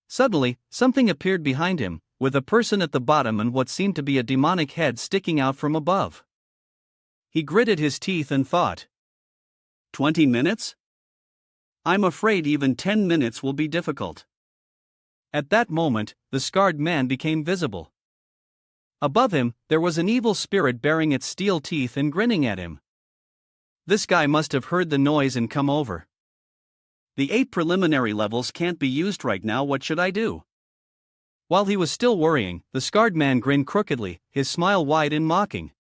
Suddenly, something appeared behind him, with a person at the bottom and what seemed to be a demonic head sticking out from above. He gritted his teeth and thought. 20 minutes? I'm afraid even 10 minutes will be difficult. At that moment, the scarred man became visible. Above him, there was an evil spirit baring its steel teeth and grinning at him. This guy must have heard the noise and come over. The 8 preliminary levels can't be used right now, what should I do? While he was still worrying, the scarred man grinned crookedly, his smile wide and mocking.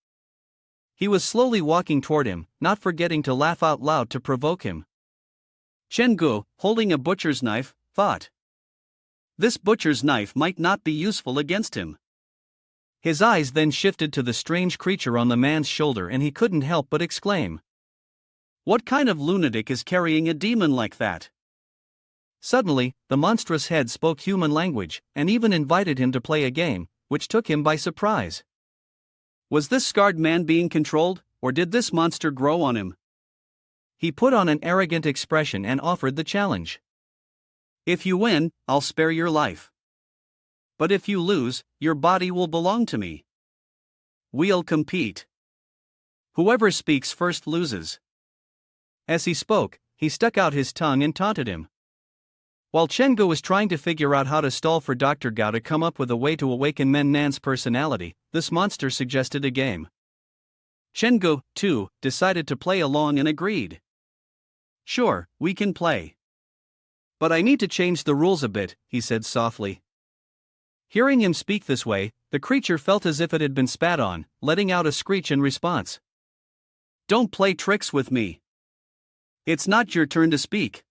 He was slowly walking toward him, not forgetting to laugh out loud to provoke him. Chen-gu, holding a butcher's knife, thought. This butcher's knife might not be useful against him. His eyes then shifted to the strange creature on the man's shoulder and he couldn't help but exclaim. What kind of lunatic is carrying a demon like that? Suddenly, the monstrous head spoke human language, and even invited him to play a game, which took him by surprise. Was this scarred man being controlled, or did this monster grow on him? He put on an arrogant expression and offered the challenge. If you win, I'll spare your life. But if you lose, your body will belong to me. We'll compete. Whoever speaks first loses. As he spoke, he stuck out his tongue and taunted him. While Chen-gu was trying to figure out how to stall for Dr. Gao to come up with a way to awaken Men Nan's personality, this monster suggested a game. Chen-gu, too, decided to play along and agreed. Sure, we can play. But I need to change the rules a bit, he said softly. Hearing him speak this way, the creature felt as if it had been spat on, letting out a screech in response. Don't play tricks with me. It's not your turn to speak.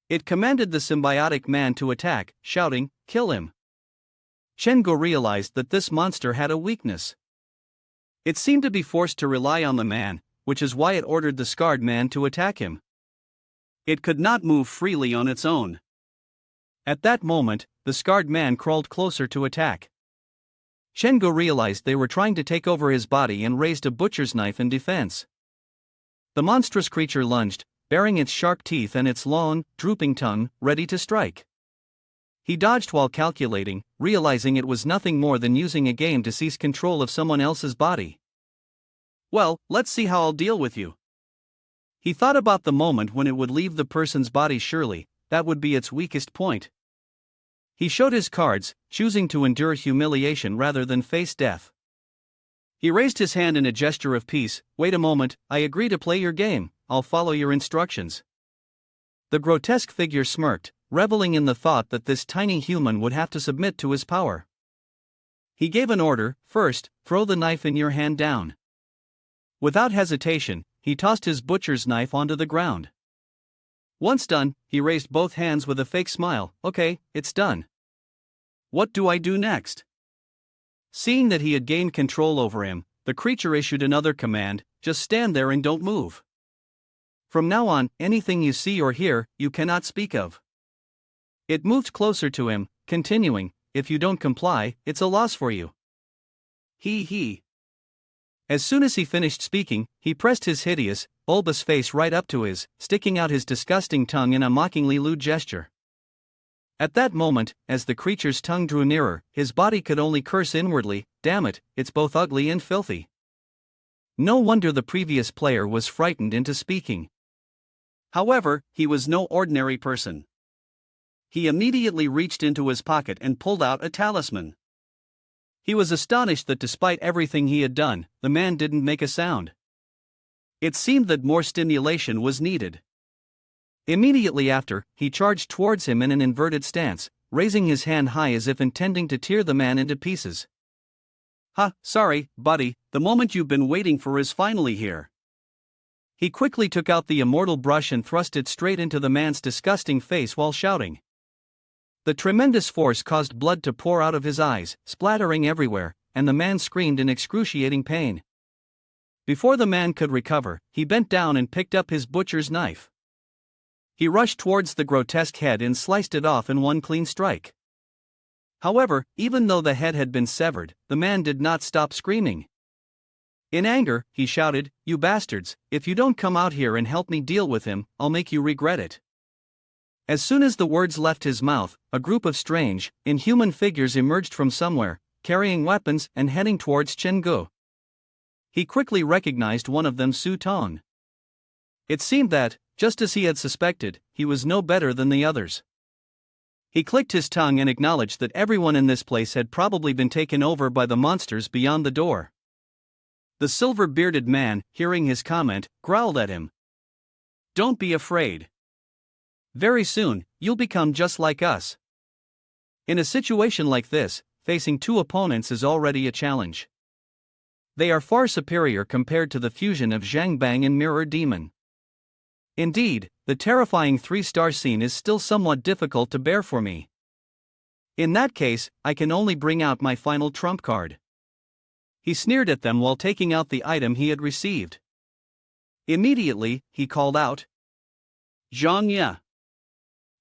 It commanded the symbiotic man to attack, shouting, kill him. Chen-gu realized that this monster had a weakness. It seemed to be forced to rely on the man, which is why it ordered the scarred man to attack him. It could not move freely on its own. At that moment, the scarred man crawled closer to attack. Chen-gu realized they were trying to take over his body and raised a butcher's knife in defense. The monstrous creature lunged, baring its sharp teeth and its long, drooping tongue, ready to strike. He dodged while calculating, realizing it was nothing more than using a game to seize control of someone else's body. Well, let's see how I'll deal with you. He thought about the moment when it would leave the person's body. Surely, that would be its weakest point. He showed his cards, choosing to endure humiliation rather than face death. He raised his hand in a gesture of peace. Wait a moment, I agree to play your game, I'll follow your instructions. The grotesque figure smirked, reveling in the thought that this tiny human would have to submit to his power. He gave an order: first, throw the knife in your hand down. Without hesitation, he tossed his butcher's knife onto the ground. Once done, he raised both hands with a fake smile. Okay, it's done. What do I do next? Seeing that he had gained control over him, the creature issued another command: just stand there and don't move. From now on, anything you see or hear, you cannot speak of. It moved closer to him, continuing, if you don't comply, it's a loss for you. He. As soon as he finished speaking, he pressed his hideous, bulbous face right up to his, sticking out his disgusting tongue in a mockingly lewd gesture. At that moment, as the creature's tongue drew nearer, his body could only curse inwardly, damn it, it's both ugly and filthy. No wonder the previous player was frightened into speaking. However, he was no ordinary person. He immediately reached into his pocket and pulled out a talisman. He was astonished that despite everything he had done, the man didn't make a sound. It seemed that more stimulation was needed. Immediately after, he charged towards him in an inverted stance, raising his hand high as if intending to tear the man into pieces. Sorry, buddy, the moment you've been waiting for is finally here. He quickly took out the immortal brush and thrust it straight into the man's disgusting face while shouting. The tremendous force caused blood to pour out of his eyes, splattering everywhere, and the man screamed in excruciating pain. Before the man could recover, he bent down and picked up his butcher's knife. He rushed towards the grotesque head and sliced it off in one clean strike. However, even though the head had been severed, the man did not stop screaming. In anger, he shouted, "You bastards, if you don't come out here and help me deal with him, I'll make you regret it." As soon as the words left his mouth, a group of strange, inhuman figures emerged from somewhere, carrying weapons and heading towards Chen-gu. He quickly recognized one of them, Su-tong. It seemed that, just as he had suspected, he was no better than the others. He clicked his tongue and acknowledged that everyone in this place had probably been taken over by the monsters beyond the door. The silver-bearded man, hearing his comment, growled at him. "Don't be afraid. Very soon, you'll become just like us." In a situation like this, facing two opponents is already a challenge. They are far superior compared to the fusion of Zhang Bang and Mirror Demon. Indeed, the terrifying 3-star scene is still somewhat difficult to bear for me. In that case, I can only bring out my final trump card. He sneered at them while taking out the item he had received. Immediately, he called out, "Zhang Ye."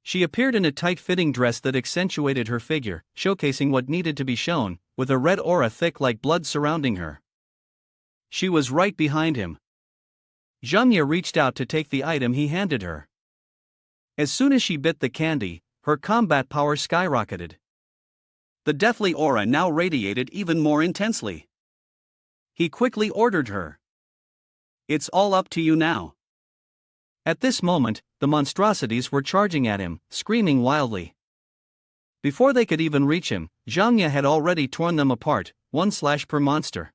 She appeared in a tight-fitting dress that accentuated her figure, showcasing what needed to be shown, with a red aura thick like blood surrounding her. She was right behind him. Zhang Ye reached out to take the item he handed her. As soon as she bit the candy, her combat power skyrocketed. The deathly aura now radiated even more intensely. He quickly ordered her, "It's all up to you now." At this moment, the monstrosities were charging at him, screaming wildly. Before they could even reach him, Zhang Ye had already torn them apart, one slash per monster.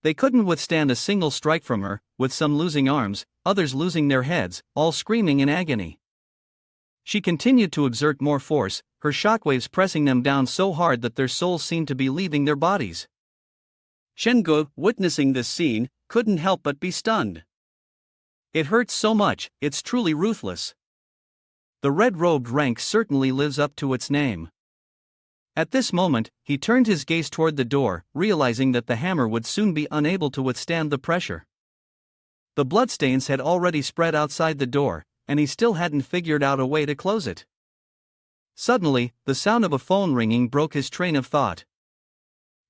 They couldn't withstand a single strike from her, with some losing arms, others losing their heads, all screaming in agony. She continued to exert more force, her shockwaves pressing them down so hard that their souls seemed to be leaving their bodies. Chen-gu, witnessing this scene, couldn't help but be stunned. It hurts so much, it's truly ruthless. The red-robed rank certainly lives up to its name. At this moment, he turned his gaze toward the door, realizing that the hammer would soon be unable to withstand the pressure. The bloodstains had already spread outside the door, and he still hadn't figured out a way to close it. Suddenly, the sound of a phone ringing broke his train of thought.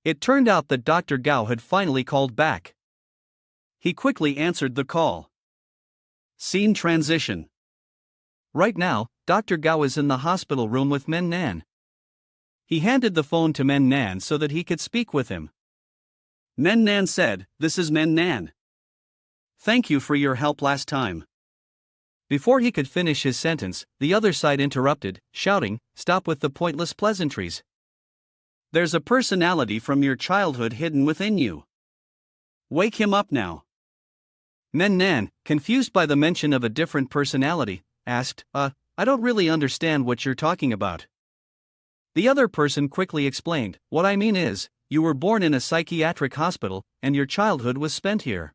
It turned out that Dr. Gao had finally called back. He quickly answered the call. Scene transition. Right now, Dr. Gao is in the hospital room with Men Nan. He handed the phone to Men Nan so that he could speak with him. Men Nan said, "This is Men Nan. Thank you for your help last time." Before he could finish his sentence, the other side interrupted, shouting, "Stop with the pointless pleasantries. There's a personality from your childhood hidden within you. Wake him up now." Men Nan, confused by the mention of a different personality, asked, I don't really understand what you're talking about. The other person quickly explained, what I mean is, you were born in a psychiatric hospital, and your childhood was spent here.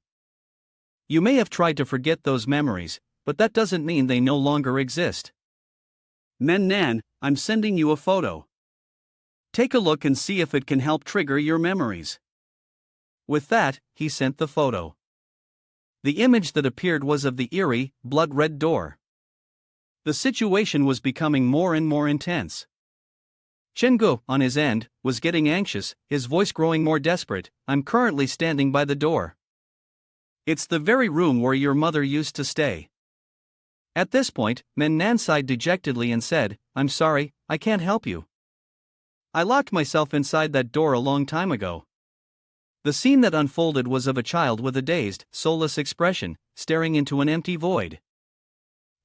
You may have tried to forget those memories, but that doesn't mean they no longer exist. Men Nan, I'm sending you a photo. Take a look and see if it can help trigger your memories. With that, he sent the photo. The image that appeared was of the eerie, blood-red door. The situation was becoming more and more intense. Chengu, on his end, was getting anxious, his voice growing more desperate. I'm currently standing by the door. It's the very room where your mother used to stay. At this point, Men Nan sighed dejectedly and said, I'm sorry, I can't help you. I locked myself inside that door a long time ago. The scene that unfolded was of a child with a dazed, soulless expression, staring into an empty void.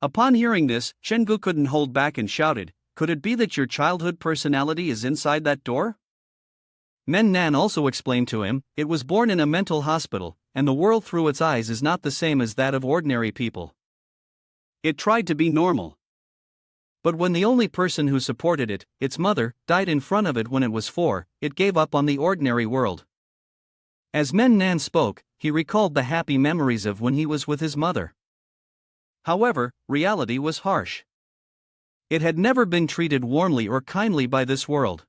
Upon hearing this, Chengu couldn't hold back and shouted, could it be that your childhood personality is inside that door? Men Nan also explained to him, it was born in a mental hospital, and the world through its eyes is not the same as that of ordinary people. It tried to be normal. But when the only person who supported it, its mother, died in front of it when it was 4, it gave up on the ordinary world. As Men Nan spoke, he recalled the happy memories of when he was with his mother. However, reality was harsh. It had never been treated warmly or kindly by this world.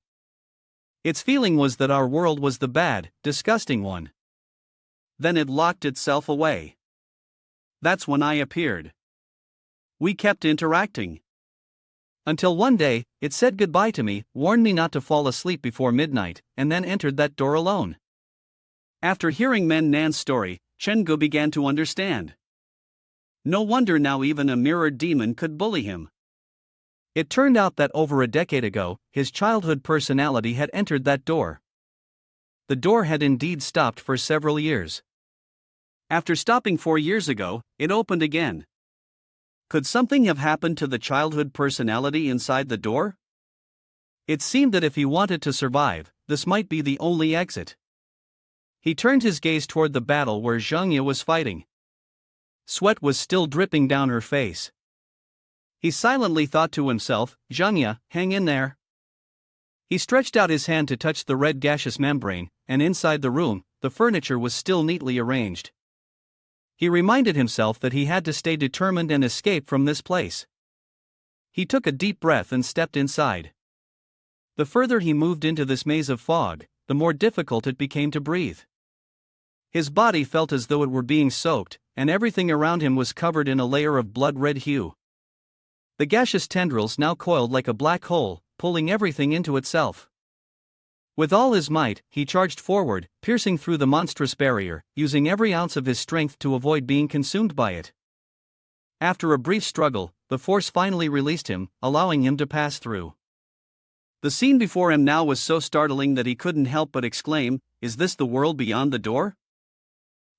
Its feeling was that our world was the bad, disgusting one. Then it locked itself away. That's when I appeared. We kept interacting. Until one day, it said goodbye to me, warned me not to fall asleep before midnight, and then entered that door alone. After hearing Men Nan's story, Chengu began to understand. No wonder now even a mirrored demon could bully him. It turned out that over a decade ago, his childhood personality had entered that door. The door had indeed stopped for several years. After stopping 4 years ago, it opened again. Could something have happened to the childhood personality inside the door? It seemed that if he wanted to survive, this might be the only exit. He turned his gaze toward the battle where Zhengya was fighting. Sweat was still dripping down her face. He silently thought to himself, Zhengya, hang in there. He stretched out his hand to touch the red gaseous membrane, and inside the room, the furniture was still neatly arranged. He reminded himself that he had to stay determined and escape from this place. He took a deep breath and stepped inside. The further he moved into this maze of fog, the more difficult it became to breathe. His body felt as though it were being soaked, and everything around him was covered in a layer of blood-red hue. The gaseous tendrils now coiled like a black hole, pulling everything into itself. With all his might, he charged forward, piercing through the monstrous barrier, using every ounce of his strength to avoid being consumed by it. After a brief struggle, the force finally released him, allowing him to pass through. The scene before him now was so startling that he couldn't help but exclaim, is this the world beyond the door?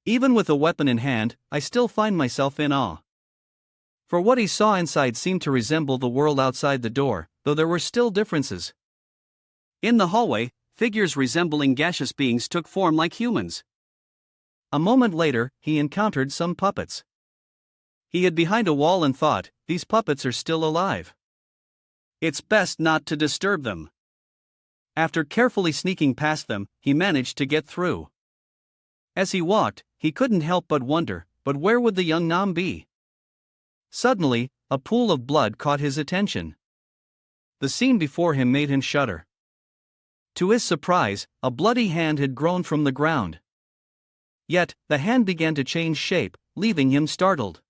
Even with a weapon in hand, I still find myself in awe. For what he saw inside seemed to resemble the world outside the door, though there were still differences. In the hallway, figures resembling gaseous beings took form like humans. A moment later, he encountered some puppets. He hid behind a wall and thought, these puppets are still alive. It's best not to disturb them. After carefully sneaking past them, he managed to get through. As he walked, he couldn't help but wonder, but where would the young Nam be? Suddenly, a pool of blood caught his attention. The scene before him made him shudder. To his surprise, a bloody hand had grown from the ground. Yet, the hand began to change shape, leaving him startled.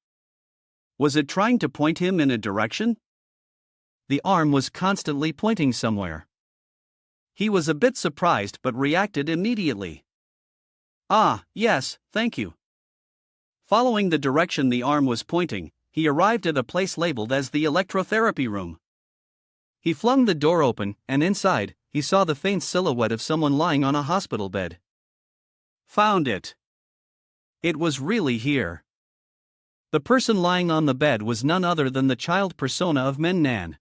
Was it trying to point him in a direction? The arm was constantly pointing somewhere. He was a bit surprised but reacted immediately. Ah, yes, thank you. Following the direction the arm was pointing, he arrived at a place labeled as the electrotherapy room. He flung the door open, and inside, he saw the faint silhouette of someone lying on a hospital bed. Found it. It was really here. The person lying on the bed was none other than the child persona of Men Nan.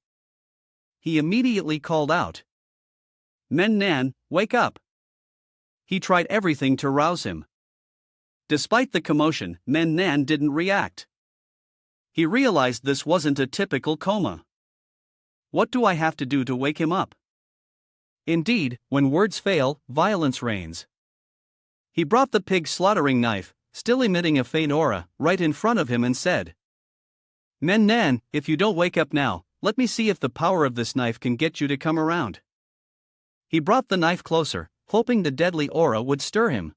He immediately called out. Men Nan, wake up! He tried everything to rouse him. Despite the commotion, Manhwa didn't react. He realized this wasn't a typical coma. What do I have to do to wake him up? Indeed, when words fail, violence reigns. He brought the pig slaughtering knife, still emitting a faint aura, right in front of him and said, Manhwa, if you don't wake up now, let me see if the power of this knife can get you to come around. He brought the knife closer, hoping the deadly aura would stir him.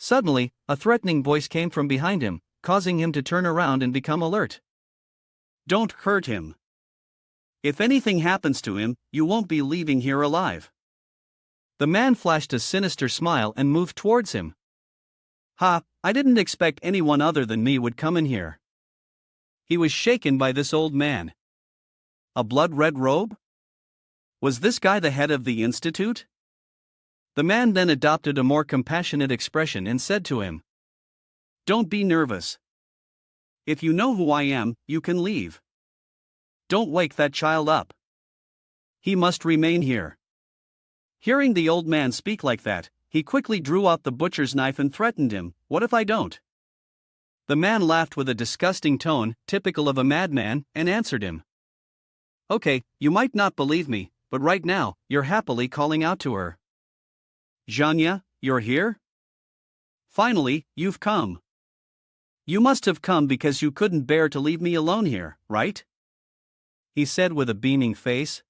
Suddenly, a threatening voice came from behind him, causing him to turn around and become alert. Don't hurt him. If anything happens to him, you won't be leaving here alive. The man flashed a sinister smile and moved towards him. Ha, I didn't expect anyone other than me would come in here. He was shaken by this old man. A blood-red robe? Was this guy the head of the institute? The man then adopted a more compassionate expression and said to him, Don't be nervous. If you know who I am, you can leave. Don't wake that child up. He must remain here. Hearing the old man speak like that, he quickly drew out the butcher's knife and threatened him, What if I don't? The man laughed with a disgusting tone, typical of a madman, and answered him. Okay, you might not believe me, but right now, you're happily calling out to her. Janya, you're here? Finally, you've come. You must have come because you couldn't bear to leave me alone here, right? He said with a beaming face.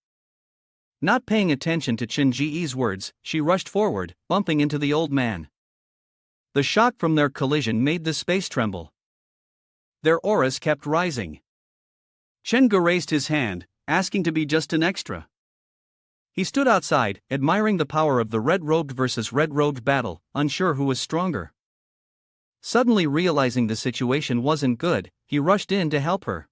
Not paying attention to Chen Ji's words, she rushed forward, bumping into the old man. The shock from their collision made the space tremble. Their auras kept rising. Chen Gu raised his hand, asking to be just an extra. He stood outside, admiring the power of the red-robed versus red-robed battle, unsure who was stronger. Suddenly realizing the situation wasn't good, he rushed in to help her.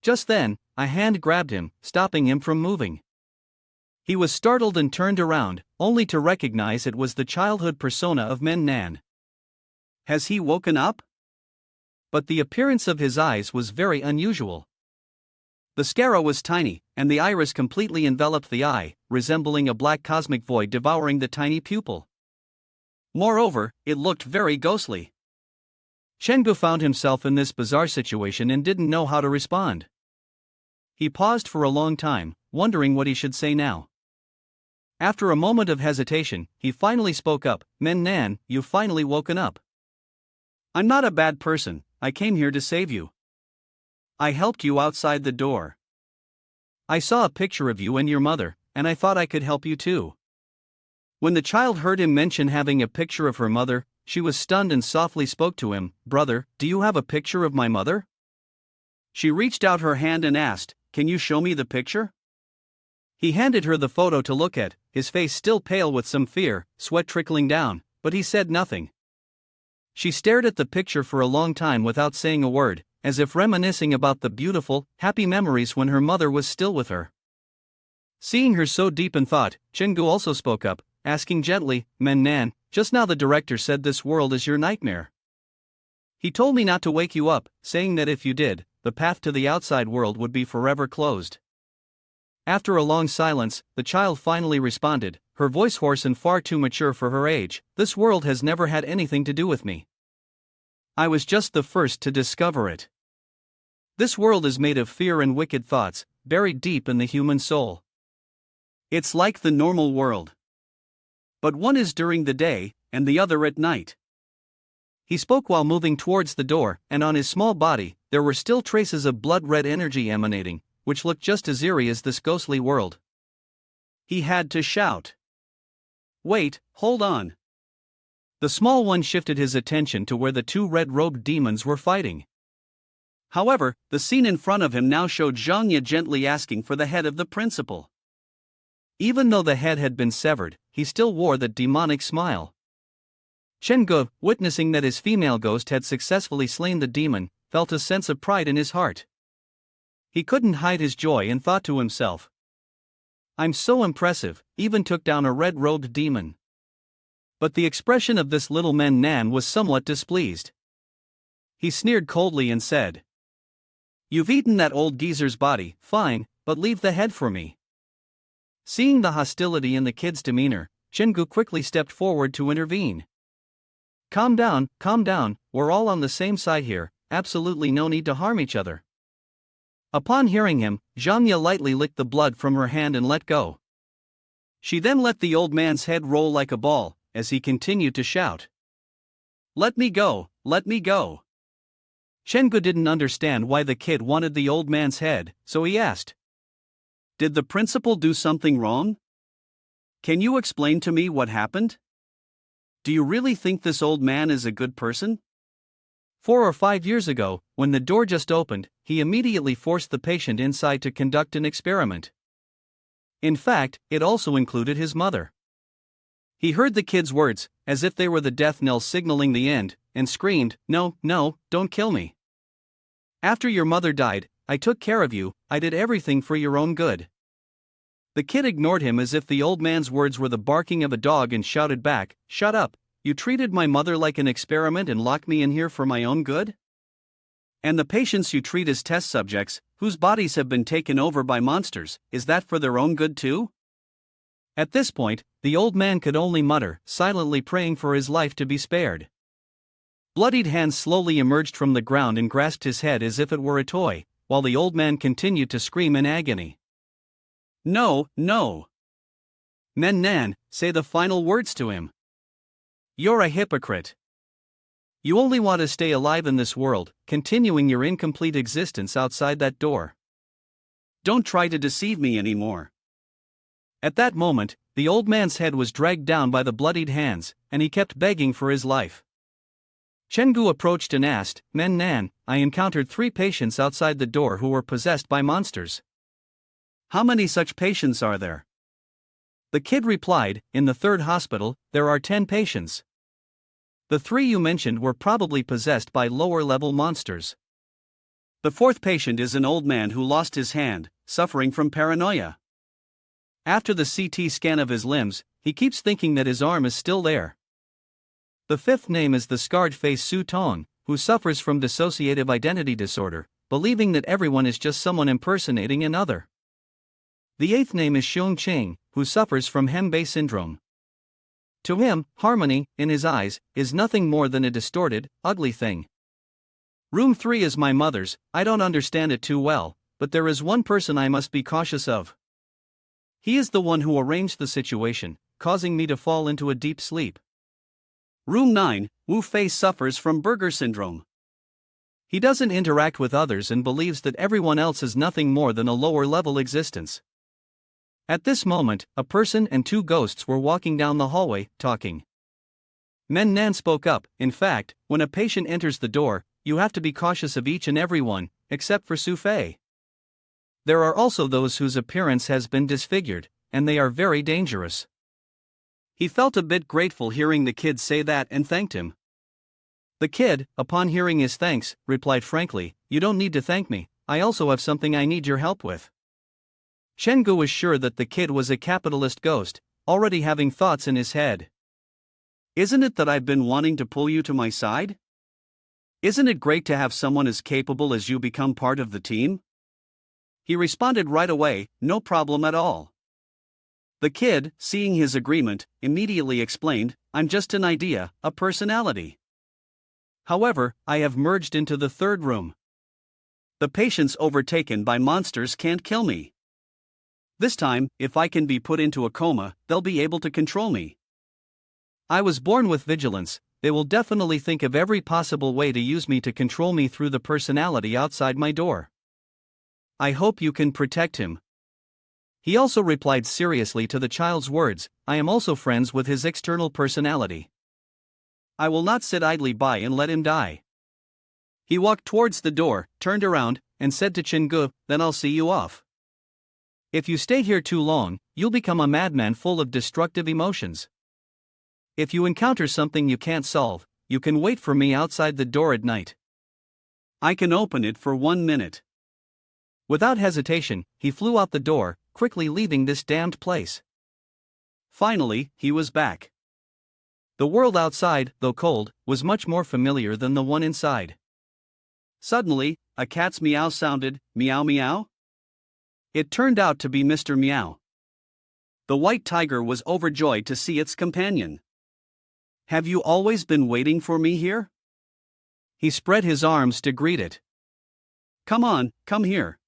Just then, a hand grabbed him, stopping him from moving. He was startled and turned around, only to recognize it was the childhood persona of Manhwa. Has he woken up? But the appearance of his eyes was very unusual. The sclera was tiny, and the iris completely enveloped the eye, resembling a black cosmic void devouring the tiny pupil. Moreover, it looked very ghostly. Chen Gu found himself in this bizarre situation and didn't know how to respond. He paused for a long time, wondering what he should say now. After a moment of hesitation, he finally spoke up, Manhwa, you've finally woken up. I'm not a bad person, I came here to save you. I helped you outside the door. I saw a picture of you and your mother, and I thought I could help you too. When the child heard him mention having a picture of her mother, she was stunned and softly spoke to him, Brother, do you have a picture of my mother? She reached out her hand and asked, Can you show me the picture? He handed her the photo to look at, his face still pale with some fear, sweat trickling down, but he said nothing. She stared at the picture for a long time without saying a word, as if reminiscing about the beautiful, happy memories when her mother was still with her. Seeing her so deep in thought, Chen Gu also spoke up, asking gently, Manhwa, just now the director said this world is your nightmare. He told me not to wake you up, saying that if you did, the path to the outside world would be forever closed. After a long silence, the child finally responded, her voice hoarse and far too mature for her age, This world has never had anything to do with me. I was just the first to discover it. This world is made of fear and wicked thoughts, buried deep in the human soul. It's like the normal world. But one is during the day, and the other at night. He spoke while moving towards the door, and on his small body, there were still traces of blood-red energy emanating, which looked just as eerie as this ghostly world. He had to shout. Wait, hold on. The small one shifted his attention to where the two red-robed demons were fighting. However, the scene in front of him now showed Janya gently asking for the head of the principal. Even though the head had been severed, he still wore that demonic smile. Chen Gu, witnessing that his female ghost had successfully slain the demon, felt a sense of pride in his heart. He couldn't hide his joy and thought to himself, I'm so impressive, even took down a red-robed demon. But the expression of this little Manhwa was somewhat displeased. He sneered coldly and said, You've eaten that old geezer's body, fine, but leave the head for me. Seeing the hostility in the kid's demeanor, Chen Gu quickly stepped forward to intervene. calm down, we're all on the same side here, absolutely no need to harm each other. Upon hearing him, Zhangya lightly licked the blood from her hand and let go. She then let the old man's head roll like a ball, as he continued to shout. Let me go, let me go. Chenggu didn't understand why the kid wanted the old man's head, so he asked. Did the principal do something wrong? Can you explain to me what happened? Do you really think this old man is a good person? 4 or 5 years ago, when the door just opened, he immediately forced the patient inside to conduct an experiment. In fact, it also included his mother. He heard the kid's words, as if they were the death knell signaling the end, and screamed, No, no, don't kill me. After your mother died, I took care of you, I did everything for your own good. The kid ignored him as if the old man's words were the barking of a dog and shouted back, Shut up, you treated my mother like an experiment and locked me in here for my own good? And the patients you treat as test subjects, whose bodies have been taken over by monsters, is that for their own good too? At this point, the old man could only mutter, silently praying for his life to be spared. Bloodied hands slowly emerged from the ground and grasped his head as if it were a toy, while the old man continued to scream in agony. No, no. Men Nan, say the final words to him. You're a hypocrite. You only want to stay alive in this world, continuing your incomplete existence outside that door. Don't try to deceive me anymore. At that moment, the old man's head was dragged down by the bloodied hands, and he kept begging for his life. Chenggu approached and asked, Men Nan, I encountered 3 patients outside the door who were possessed by monsters. How many such patients are there? The kid replied, In the 3rd hospital, there are 10 patients. The 3 you mentioned were probably possessed by lower-level monsters. The 4th patient is an old man who lost his hand, suffering from paranoia. After the CT scan of his limbs, he keeps thinking that his arm is still there. The 5th name is the scarred-faced Su Tong, who suffers from dissociative identity disorder, believing that everyone is just someone impersonating another. The 8th name is Xiong Qing, who suffers from Hembei syndrome. To him, harmony, in his eyes, is nothing more than a distorted, ugly thing. Room 3 is my mother's, I don't understand it too well, but there is one person I must be cautious of. He is the one who arranged the situation, causing me to fall into a deep sleep. Room 9, Wu Fei suffers from Burger syndrome. He doesn't interact with others and believes that everyone else is nothing more than a lower-level existence. At this moment, a person and 2 ghosts were walking down the hallway, talking. Men Nan spoke up, in fact, when a patient enters the door, you have to be cautious of each and every one, except for Su Fei. There are also those whose appearance has been disfigured, and they are very dangerous. He felt a bit grateful hearing the kid say that and thanked him. The kid, upon hearing his thanks, replied frankly, You don't need to thank me, I also have something I need your help with. Chenggu was sure that the kid was a capitalist ghost, already having thoughts in his head. Isn't it that I've been wanting to pull you to my side? Isn't it great to have someone as capable as you become part of the team? He responded right away, No problem at all. The kid, seeing his agreement, immediately explained, I'm just an idea, a personality. However, I have merged into the 3rd room. The patients overtaken by monsters can't kill me. This time, if I can be put into a coma, they'll be able to control me. I was born with vigilance, they will definitely think of every possible way to use me to control me through the personality outside my door. I hope you can protect him. He also replied seriously to the child's words, I am also friends with his external personality. I will not sit idly by and let him die. He walked towards the door, turned around, and said to Chenggu, Then I'll see you off. If you stay here too long, you'll become a madman full of destructive emotions. If you encounter something you can't solve, you can wait for me outside the door at night. I can open it for 1 minute. Without hesitation, he flew out the door, quickly leaving this damned place. Finally, he was back. The world outside, though cold, was much more familiar than the one inside. Suddenly, a cat's meow sounded, meow meow. It turned out to be Mr. Meow. The white tiger was overjoyed to see its companion. Have you always been waiting for me here? He spread his arms to greet it. Come on, come here.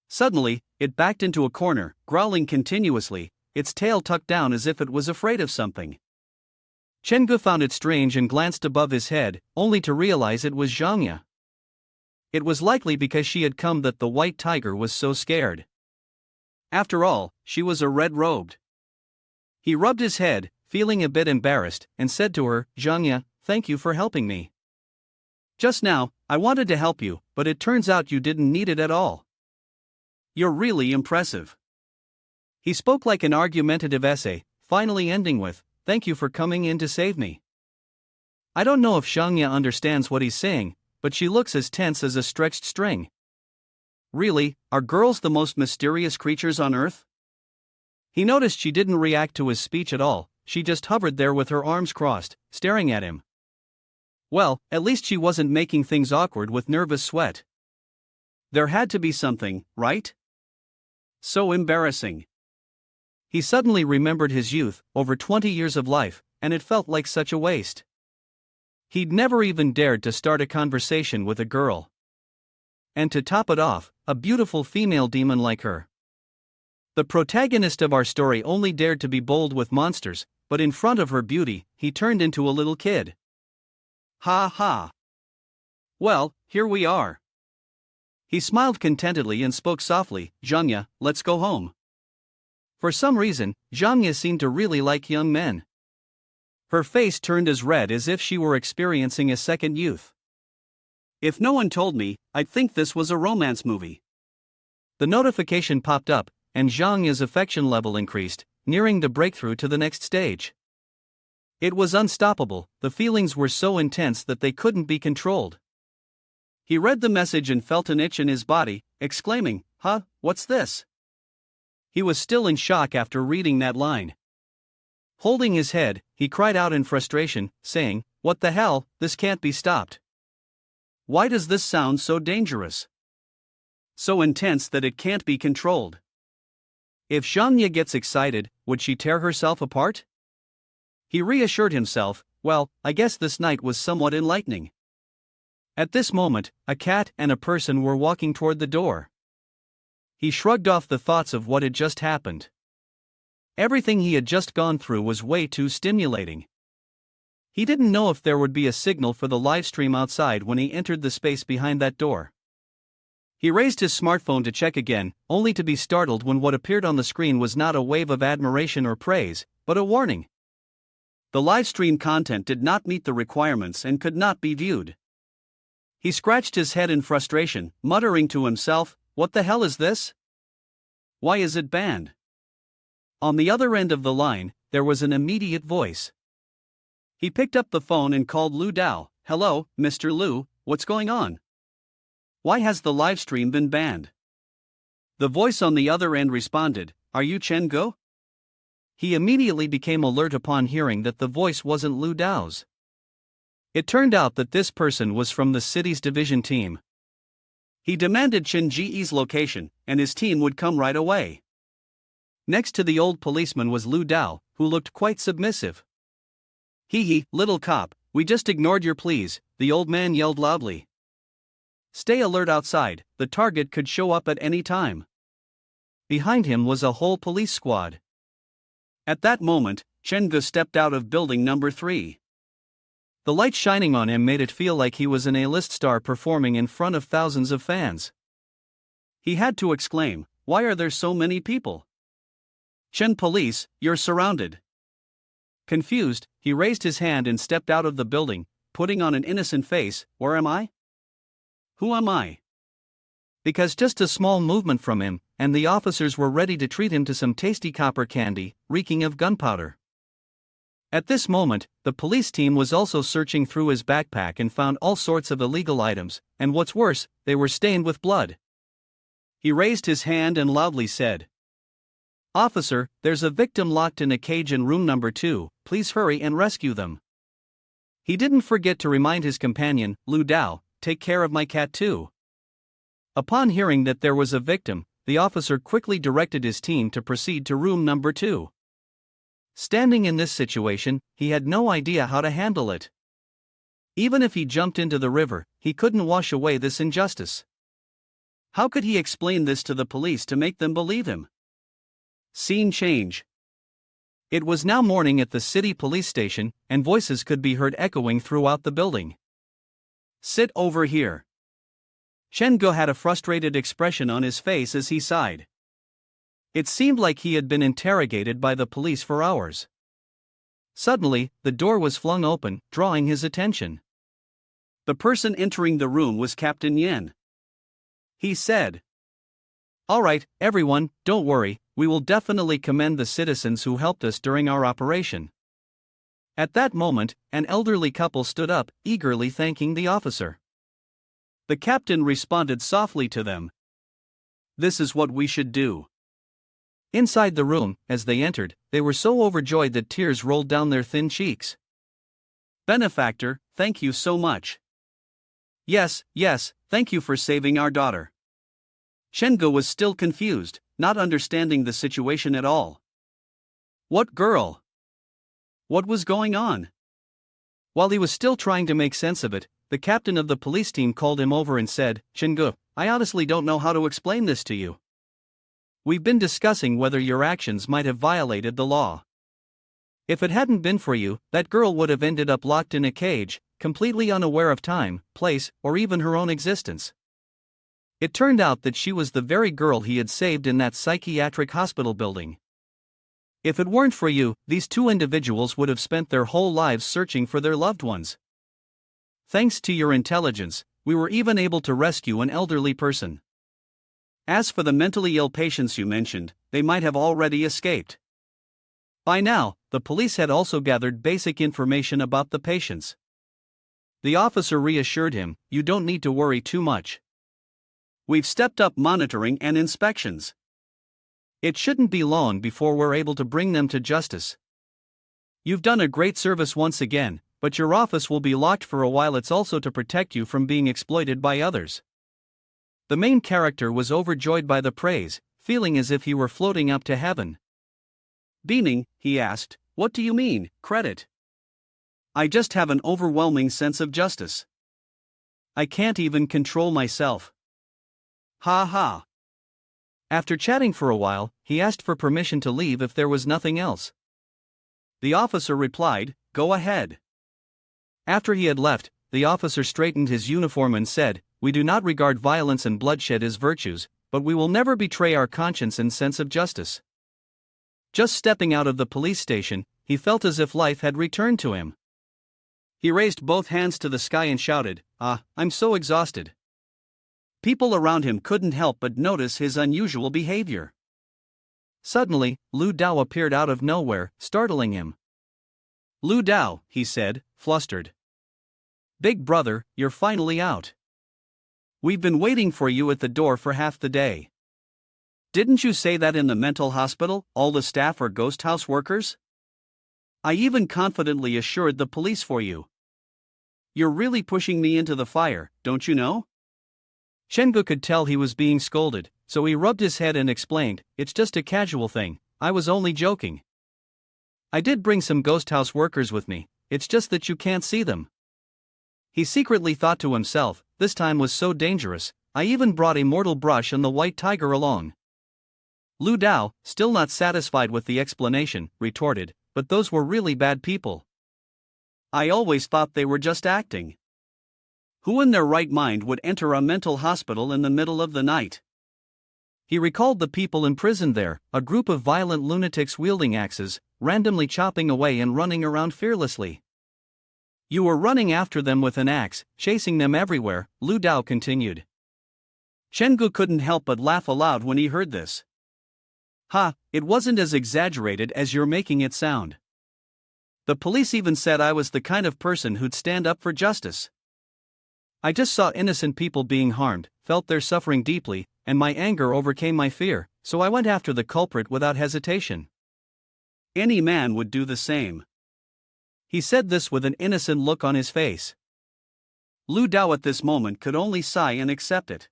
Suddenly, it backed into a corner, growling continuously, its tail tucked down as if it was afraid of something. Chengge found it strange and glanced above his head, only to realize it was Zhangya. It was likely because she had come that the white tiger was so scared. After all, she was a red-robed. He rubbed his head, feeling a bit embarrassed, and said to her, "Zhangya, thank you for helping me. Just now, I wanted to help you, but it turns out you didn't need it at all. You're really impressive." He spoke like an argumentative essay, finally ending with, "Thank you for coming in to save me." I don't know if Zhangya understands what he's saying, but she looks as tense as a stretched string. Really, are girls the most mysterious creatures on earth? He noticed she didn't react to his speech at all, she just hovered there with her arms crossed, staring at him. Well, at least she wasn't making things awkward with nervous sweat. There had to be something, right? So embarrassing. He suddenly remembered his youth, over 20 years of life, and it felt like such a waste. He'd never even dared to start a conversation with a girl. And to top it off, a beautiful female demon like her. The protagonist of our story only dared to be bold with monsters, but in front of her beauty, he turned into a little kid. Ha ha. Well, here we are. He smiled contentedly and spoke softly, "Zhangya, let's go home." For some reason, Zhangya seemed to really like young men. Her face turned as red as if she were experiencing a second youth. If no one told me, I'd think this was a romance movie. The notification popped up, and Zhangya's affection level increased, nearing the breakthrough to the next stage. It was unstoppable, the feelings were so intense that they couldn't be controlled. He read the message and felt an itch in his body, exclaiming, "Huh, what's this?" He was still in shock after reading that line. Holding his head, he cried out in frustration, saying, "What the hell, this can't be stopped. Why does this sound so dangerous? So intense that it can't be controlled." If Zhangya gets excited, would she tear herself apart? He reassured himself, well, I guess this night was somewhat enlightening. At this moment, a cat and a person were walking toward the door. He shrugged off the thoughts of what had just happened. Everything he had just gone through was way too stimulating. He didn't know if there would be a signal for the livestream outside when he entered the space behind that door. He raised his smartphone to check again, only to be startled when what appeared on the screen was not a wave of admiration or praise, but a warning. The livestream content did not meet the requirements and could not be viewed. He scratched his head in frustration, muttering to himself, "What the hell is this? Why is it banned?" On the other end of the line, there was an immediate voice. He picked up the phone and called Lu Dao. "Hello, Mr. Lu, what's going on? Why has the livestream been banned?" The voice on the other end responded, "Are you Chen Go?" He immediately became alert upon hearing that the voice wasn't Lu Dao's. It turned out that this person was from the city's division team. He demanded Chen Ji's location, and his team would come right away. Next to the old policeman was Lu Dao, who looked quite submissive. "Hee, little cop, we just ignored your pleas," the old man yelled loudly. "Stay alert outside, the target could show up at any time." Behind him was a whole police squad. At that moment, Chen Ge stepped out of building number 3. The light shining on him made it feel like he was an A-list star performing in front of thousands of fans. He had to exclaim, "Why are there so many people? Chen police, you're surrounded." Confused, he raised his hand and stepped out of the building, putting on an innocent face, "Where am I? Who am I?" Because just a small movement from him, and the officers were ready to treat him to some tasty copper candy, reeking of gunpowder. At this moment, the police team was also searching through his backpack and found all sorts of illegal items, and what's worse, they were stained with blood. He raised his hand and loudly said, "Officer, there's a victim locked in a cage in room number 2, please hurry and rescue them." He didn't forget to remind his companion, Lu Dao, "Take care of my cat too." Upon hearing that there was a victim, the officer quickly directed his team to proceed to room number 2. Standing in this situation, he had no idea how to handle it. Even if he jumped into the river, he couldn't wash away this injustice. How could he explain this to the police to make them believe him? Scene change. It was now morning at the city police station, and voices could be heard echoing throughout the building. "Sit over here." Shen-go had a frustrated expression on his face as he sighed. It seemed like he had been interrogated by the police for hours. Suddenly, the door was flung open, drawing his attention. The person entering the room was Captain Yen. He said, "All right, everyone, don't worry, we will definitely commend the citizens who helped us during our operation." At that moment, an elderly couple stood up, eagerly thanking the officer. The captain responded softly to them, "This is what we should do." Inside the room, as they entered, they were so overjoyed that tears rolled down their thin cheeks. "Benefactor, thank you so much." Yes, thank you for saving our daughter." Shen-go was still confused, not understanding the situation at all. What girl? What was going on? While he was still trying to make sense of it, the captain of the police team called him over and said, "Shen-go, I honestly don't know how to explain this to you. We've been discussing whether your actions might have violated the law. If it hadn't been for you, that girl would have ended up locked in a cage, completely unaware of time, place, or even her own existence." It turned out that she was the very girl he had saved in that psychiatric hospital building. If it weren't for you, these two individuals would have spent their whole lives searching for their loved ones. Thanks to your intelligence, we were even able to rescue an elderly person. As for the mentally ill patients you mentioned, they might have already escaped. By now, the police had also gathered basic information about the patients. The officer reassured him, "You don't need to worry too much. We've stepped up monitoring and inspections. It shouldn't be long before we're able to bring them to justice. You've done a great service once again, but your office will be locked for a while. It's also to protect you from being exploited by others." The main character was overjoyed by the praise, feeling as if he were floating up to heaven. Beaming, he asked, "What do you mean, credit?" "I just have an overwhelming sense of justice. I can't even control myself. Ha ha." After chatting for a while, he asked for permission to leave if there was nothing else. The officer replied, "Go ahead." After he had left, the officer straightened his uniform and said, "We do not regard violence and bloodshed as virtues, but we will never betray our conscience and sense of justice." Just stepping out of the police station, he felt as if life had returned to him. He raised both hands to the sky and shouted, I'm so exhausted." People around him couldn't help but notice his unusual behavior. Suddenly, Lu Dao appeared out of nowhere, startling him. "Lu Dao," he said, flustered. "Big brother, you're finally out. We've been waiting for you at the door for half the day. Didn't you say that in the mental hospital, all the staff are ghost house workers? I even confidently assured the police for you. You're really pushing me into the fire, don't you know?" Shen-go could tell he was being scolded, so he rubbed his head and explained, "It's just a casual thing, I was only joking. I did bring some ghost house workers with me, it's just that you can't see them." He secretly thought to himself, "This time was so dangerous, I even brought a mortal brush and the white tiger along." Lu Dao, still not satisfied with the explanation, retorted, "But those were really bad people. I always thought they were just acting. Who in their right mind would enter a mental hospital in the middle of the night?" He recalled the people imprisoned there, a group of violent lunatics wielding axes, randomly chopping away and running around fearlessly. "You were running after them with an axe, chasing them everywhere," Lu Dao continued. Shen-go couldn't help but laugh aloud when he heard this. It wasn't as exaggerated as you're making it sound. The police even said I was the kind of person who'd stand up for justice. I just saw innocent people being harmed, felt their suffering deeply, and my anger overcame my fear, so I went after the culprit without hesitation. Any man would do the same. He said this with an innocent look on his face. Lu Dao at this moment could only sigh and accept it.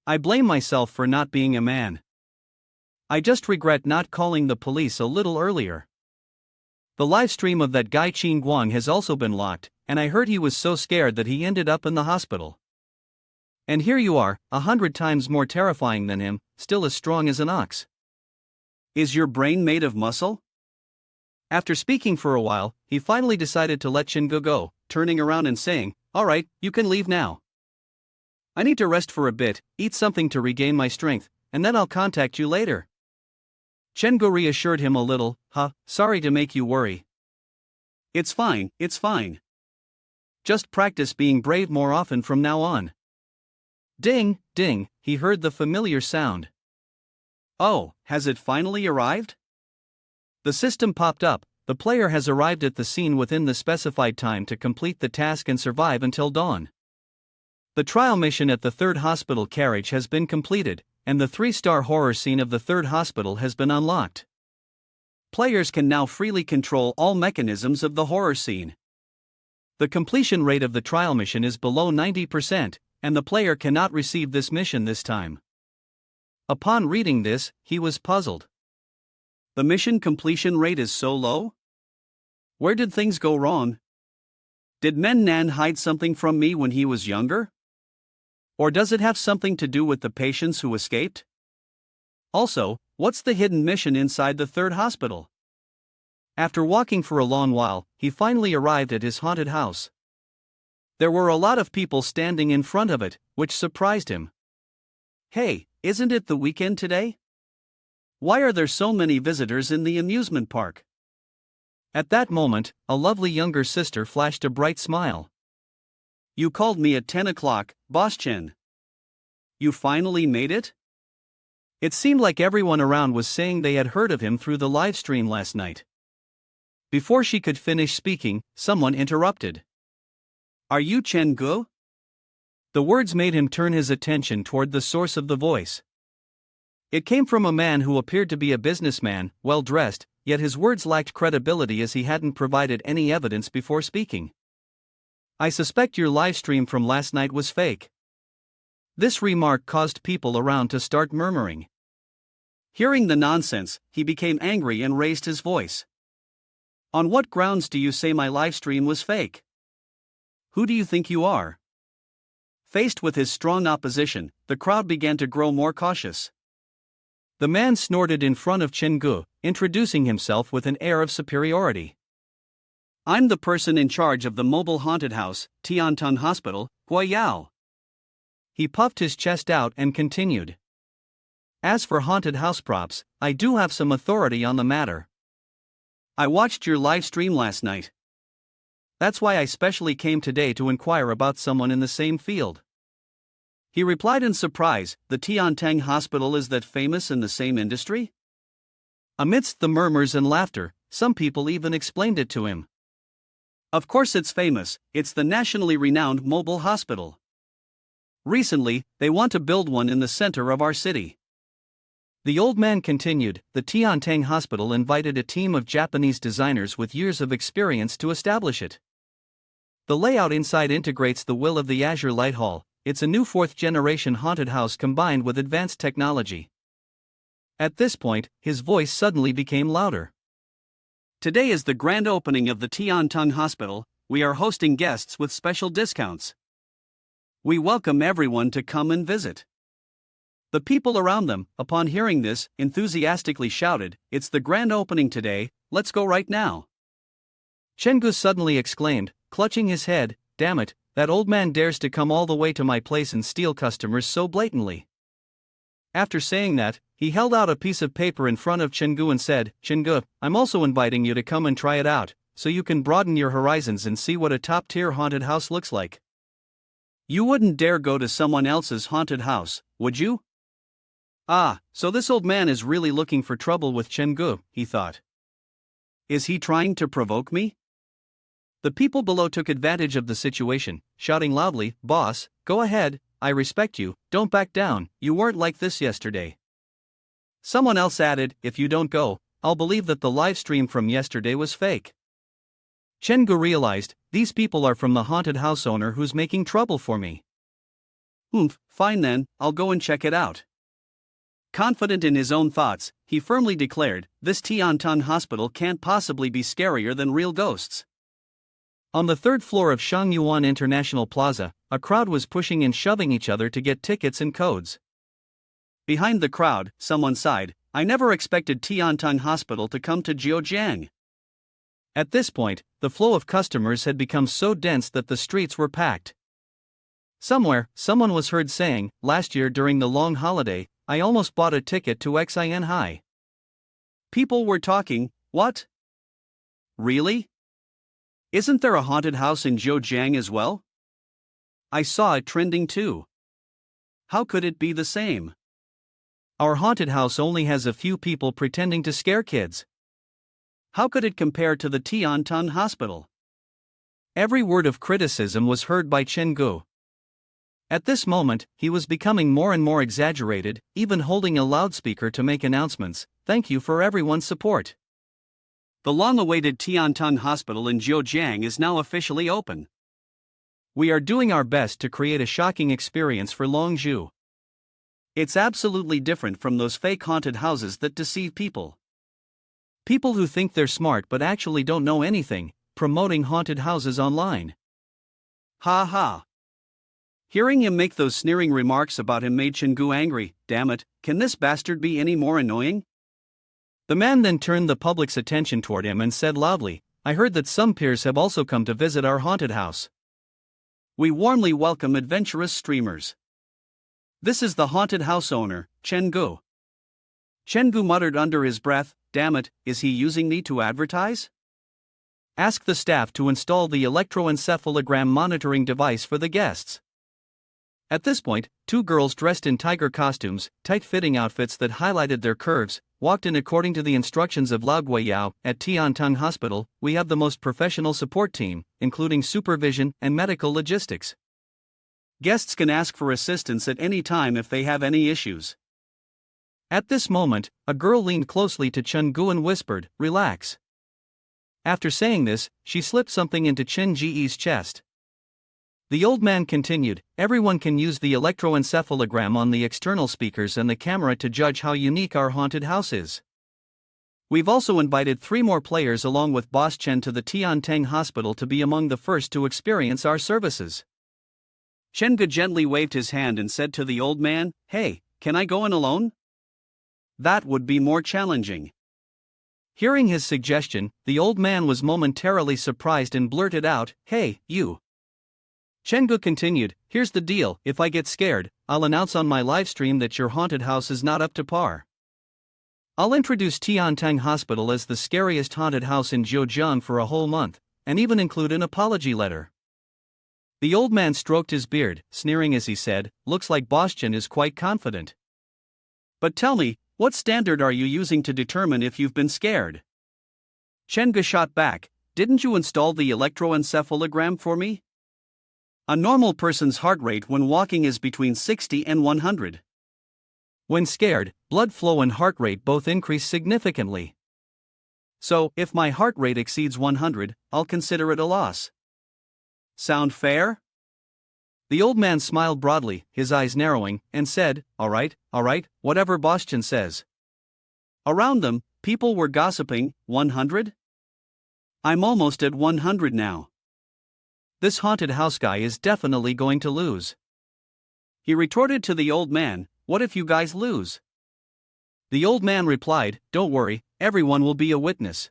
"I blame myself for not being a man. I just regret not calling the police a little earlier." The live stream of that guy Qin Guang has also been locked, and I heard he was so scared that he ended up in the hospital. And here you are, 100 times more terrifying than him, still as strong as an ox. Is your brain made of muscle? After speaking for a while, he finally decided to let Chengu go, turning around and saying, "All right, you can leave now. I need to rest for a bit, eat something to regain my strength, and then I'll contact you later." Chengu reassured him a little, sorry to make you worry. It's fine, it's fine. Just practice being brave more often from now on." Ding, ding, he heard the familiar sound. Oh, has it finally arrived? The system popped up. The player has arrived at the scene within the specified time to complete the task and survive until dawn. The trial mission at the third hospital carriage has been completed, and the 3-star horror scene of the third hospital has been unlocked. Players can now freely control all mechanisms of the horror scene. The completion rate of the trial mission is below 90%, and the player cannot receive this mission this time. Upon reading this, he was puzzled. The mission completion rate is so low? Where did things go wrong? Did Nan hide something from me when he was younger? Or does it have something to do with the patients who escaped? Also, what's the hidden mission inside the third hospital? After walking for a long while, he finally arrived at his haunted house. There were a lot of people standing in front of it, which surprised him. Hey, isn't it the weekend today? Why are there so many visitors in the amusement park? At that moment, a lovely younger sister flashed a bright smile. You called me at 10 o'clock, Boss Chen. You finally made it? It seemed like everyone around was saying they had heard of him through the live stream last night. Before she could finish speaking, someone interrupted. Are you Chen Gu? The words made him turn his attention toward the source of the voice. It came from a man who appeared to be a businessman, well dressed, yet his words lacked credibility as he hadn't provided any evidence before speaking. "I suspect your live stream from last night was fake." This remark caused people around to start murmuring. Hearing the nonsense, he became angry and raised his voice. On what grounds do you say my live stream was fake? Who do you think you are? Faced with his strong opposition, the crowd began to grow more cautious. The man snorted in front of Chengu, introducing himself with an air of superiority. I'm the person in charge of the mobile haunted house, Tiantong Hospital, Guayao. He puffed his chest out and continued. As for haunted house props, I do have some authority on the matter. I watched your live stream last night. That's why I specially came today to inquire about someone in the same field. He replied in surprise, the Tiantong Hospital is that famous in the same industry? Amidst the murmurs and laughter, some people even explained it to him. Of course it's famous, it's the nationally renowned mobile hospital. Recently, they want to build one in the center of our city. The old man continued, the Tiantong Hospital invited a team of Japanese designers with years of experience to establish it. The layout inside integrates the will of the Azure Light Hall. It's a new 4th-generation haunted house combined with advanced technology. At this point, his voice suddenly became louder. Today is the grand opening of the Tiantong Hospital. We are hosting guests with special discounts. We welcome everyone to come and visit. The people around them, upon hearing this, enthusiastically shouted, "It's the grand opening today, let's go right now." Chengu suddenly exclaimed, clutching his head, "Damn it, that old man dares to come all the way to my place and steal customers so blatantly." After saying that, he held out a piece of paper in front of Chengu and said, "Chengu, I'm also inviting you to come and try it out, so you can broaden your horizons and see what a top-tier haunted house looks like." You wouldn't dare go to someone else's haunted house, would you? Ah, so this old man is really looking for trouble with Chengu, he thought. Is he trying to provoke me? The people below took advantage of the situation, shouting loudly, "Boss, go ahead, I respect you, don't back down, you weren't like this yesterday." Someone else added, "If you don't go, I'll believe that the live stream from yesterday was fake." Chengu realized, these people are from the haunted house owner who's making trouble for me. Fine then, I'll go and check it out. Confident in his own thoughts, he firmly declared, "This Tiantan hospital can't possibly be scarier than real ghosts." On the third floor of Shangyuan International Plaza, a crowd was pushing and shoving each other to get tickets and codes. Behind the crowd, someone sighed, "I never expected Tiantan Hospital to come to Zhejiang." At this point, the flow of customers had become so dense that the streets were packed. Somewhere, someone was heard saying, "Last year during the long holiday, I almost bought a ticket to Xin Hai." People were talking, "What? Really? Isn't there a haunted house in Zhejiang as well? I saw it trending too. How could it be the same?" "Our haunted house only has a few people pretending to scare kids." "How could it compare to the Tiantan hospital?" Every word of criticism was heard by Chen Gu. At this moment, he was becoming more and more exaggerated, even holding a loudspeaker to make announcements. "Thank you for everyone's support. The long-awaited Tiantan Hospital in Zhejiang is now officially open. We are doing our best to create a shocking experience for Longzhou. It's absolutely different from those fake haunted houses that deceive people. People who think they're smart but actually don't know anything, promoting haunted houses online." Ha ha. Hearing him make those sneering remarks about him made Chengu angry. Damn it, can this bastard be any more annoying? The man then turned the public's attention toward him and said loudly, "I heard that some peers have also come to visit our haunted house. We warmly welcome adventurous streamers. This is the haunted house owner, Chengu." Chengu muttered under his breath, "Damn it, is he using me to advertise? Ask the staff to install the electroencephalogram monitoring device for the guests." At this point, two girls dressed in tiger costumes, tight-fitting outfits that highlighted their curves, walked in according to the instructions of Lao Guiyao. "At Tiantan Hospital, we have the most professional support team, including supervision and medical logistics. Guests can ask for assistance at any time if they have any issues." At this moment, a girl leaned closely to Chen Gu and whispered, "Relax." After saying this, she slipped something into Chen Ji's chest. The old man continued, "Everyone can use the electroencephalogram on the external speakers and the camera to judge how unique our haunted house is. We've also invited 3 more players along with Boss Chen to the Tiantang Hospital to be among the first to experience our services." Chenga gently waved his hand and said to the old man, "Hey, can I go in alone? That would be more challenging." Hearing his suggestion, the old man was momentarily surprised and blurted out, "Hey, you." Chengu continued, "Here's the deal, if I get scared, I'll announce on my livestream that your haunted house is not up to par. I'll introduce Tiantang Hospital as the scariest haunted house in Zhejiang for a whole month, and even include an apology letter." The old man stroked his beard, sneering as he said, "Looks like Boschan is quite confident. But tell me, what standard are you using to determine if you've been scared?" Chenga shot back, "Didn't you install the electroencephalogram for me? A normal person's heart rate when walking is between 60 and 100. When scared, blood flow and heart rate both increase significantly. So, if my heart rate exceeds 100, I'll consider it a loss. Sound fair?" The old man smiled broadly, his eyes narrowing, and said, all right, whatever Boschan says." Around them, people were gossiping. 100? I'm almost at 100 now. This haunted house guy is definitely going to lose. He retorted to the old man, "What if you guys lose?" The old man replied, "Don't worry, everyone will be a witness.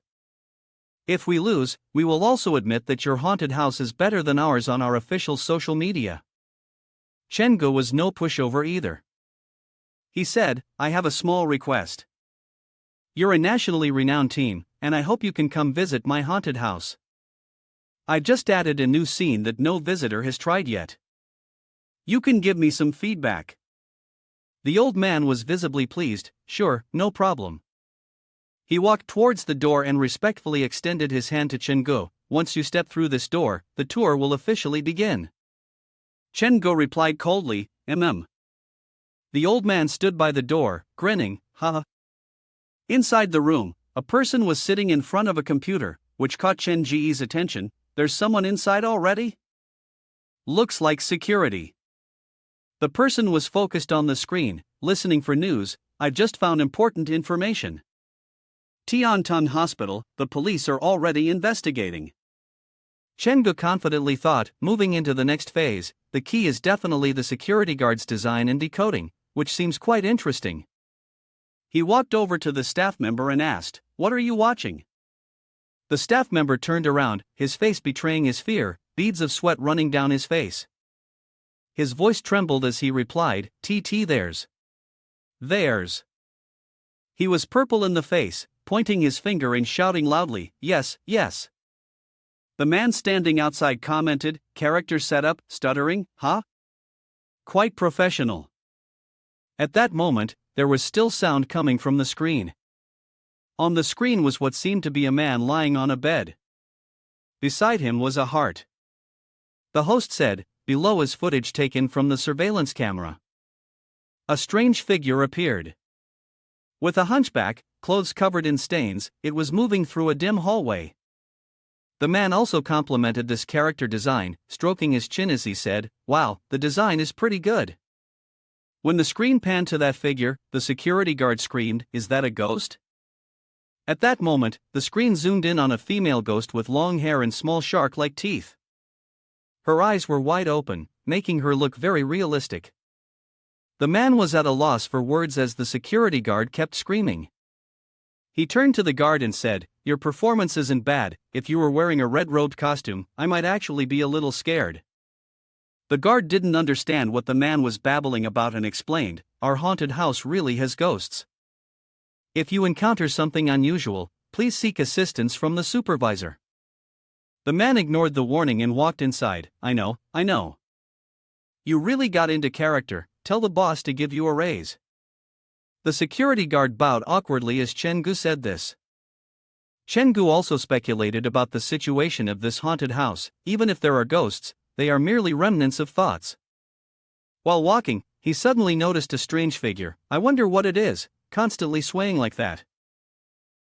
If we lose, we will also admit that your haunted house is better than ours on our official social media." Chengu was no pushover either. He said, "I have a small request. You're a nationally renowned team, and I hope you can come visit my haunted house. I just added a new scene that no visitor has tried yet. You can give me some feedback." The old man was visibly pleased. "Sure, no problem." He walked towards the door and respectfully extended his hand to Chengu. "Once you step through this door, the tour will officially begin." Chengu replied coldly, The old man stood by the door, grinning, "Ha." Inside the room, a person was sitting in front of a computer, which caught Chen Ji's attention. "There's someone inside already? Looks like security." The person was focused on the screen, listening for news, I've just found important information. Tiantan Hospital, the police are already investigating. Chen Gu confidently thought, moving into the next phase, the key is definitely the security guard's design and decoding, which seems quite interesting. He walked over to the staff member and asked, "What are you watching?" The staff member turned around, his face betraying his fear, beads of sweat running down his face. His voice trembled as he replied, There's. He was purple in the face, pointing his finger and shouting loudly, yes. The man standing outside commented, character setup, stuttering, huh? Quite professional. At that moment, there was still sound coming from the screen. On the screen was what seemed to be a man lying on a bed. Beside him was a heart. The host said, below is footage taken from the surveillance camera. A strange figure appeared. With a hunchback, clothes covered in stains, it was moving through a dim hallway. The man also complimented this character design, stroking his chin as he said, "Wow, the design is pretty good." When the screen panned to that figure, the security guard screamed, "Is that a ghost?" At that moment, the screen zoomed in on a female ghost with long hair and small shark-like teeth. Her eyes were wide open, making her look very realistic. The man was at a loss for words as the security guard kept screaming. He turned to the guard and said, "Your performance isn't bad. If you were wearing a red-robed costume, I might actually be a little scared." The guard didn't understand what the man was babbling about and explained, "Our haunted house really has ghosts. If you encounter something unusual, please seek assistance from the supervisor." The man ignored the warning and walked inside. I know. You really got into character, tell the boss to give you a raise." The security guard bowed awkwardly as Chen Gu said this. Chen Gu also speculated about the situation of this haunted house. Even if there are ghosts, they are merely remnants of thoughts. While walking, he suddenly noticed a strange figure. I wonder what it is, constantly swaying like that.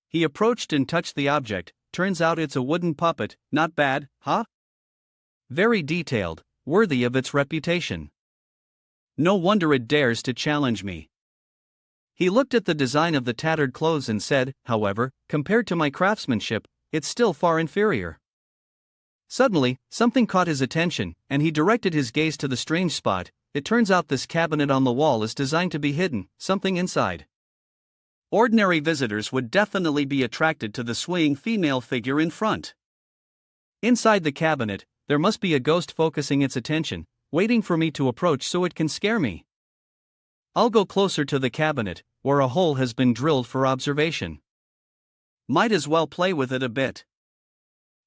He approached and touched the object. Turns out it's a wooden puppet. Not bad, huh? Very detailed, worthy of its reputation. No wonder it dares to challenge me. He looked at the design of the tattered clothes and said, however, compared to my craftsmanship, it's still far inferior. Suddenly, something caught his attention, and he directed his gaze to the strange spot. It turns out this cabinet on the wall is designed to be hidden, something inside. Ordinary visitors would definitely be attracted to the swaying female figure in front. Inside the cabinet, there must be a ghost focusing its attention, waiting for me to approach so it can scare me. I'll go closer to the cabinet, where a hole has been drilled for observation. Might as well play with it a bit.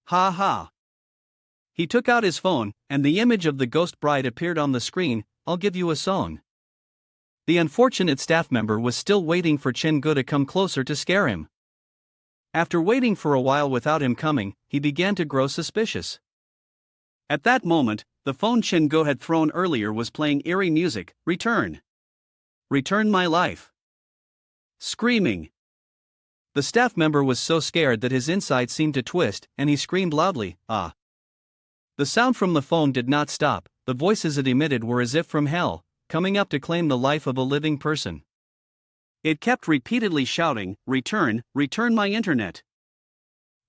Ha ha. He took out his phone, and the image of the ghost bride appeared on the screen. I'll give you a song. The unfortunate staff member was still waiting for Chen Gu to come closer to scare him. After waiting for a while without him coming, he began to grow suspicious. At that moment, the phone Chen Gu had thrown earlier was playing eerie music. Return my life. Screaming. The staff member was so scared that his insides seemed to twist, and he screamed loudly, "Ah!" The sound from the phone did not stop. The voices it emitted were as if from hell, coming up to claim the life of a living person. It kept repeatedly shouting, return my internet."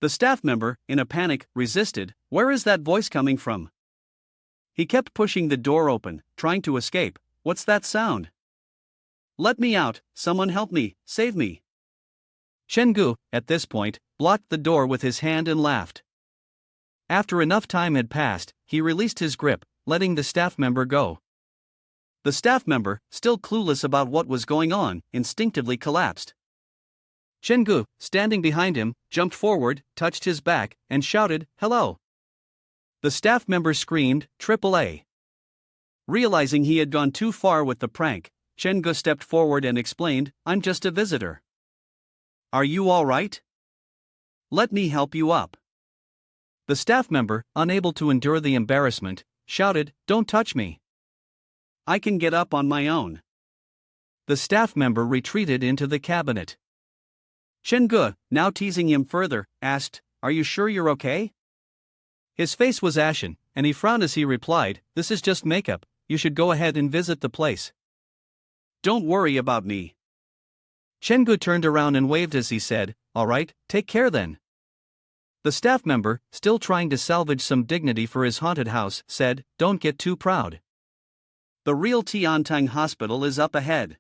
The staff member, in a panic, resisted. Where is that voice coming from? He kept pushing the door open, trying to escape. What's that sound? Let me out, someone help me, save me. Chen Gu, at this point, blocked the door with his hand and laughed. After enough time had passed, he released his grip, letting the staff member go. The staff member, still clueless about what was going on, instinctively collapsed. Chen Gu, standing behind him, jumped forward, touched his back, and shouted, "Hello." The staff member screamed, "AAA." Realizing he had gone too far with the prank, Chen Gu stepped forward and explained, "I'm just a visitor." "Are you all right? Let me help you up." The staff member, unable to endure the embarrassment, shouted, "Don't touch me. I can get up on my own." The staff member retreated into the cabinet. Chen Gu, now teasing him further, asked, "Are you sure you're okay?" His face was ashen, and he frowned as he replied, "This is just makeup, you should go ahead and visit the place. Don't worry about me." Chengu turned around and waved as he said, "All right, take care then." The staff member, still trying to salvage some dignity for his haunted house, said, "Don't get too proud. The real Tiantang Hospital is up ahead.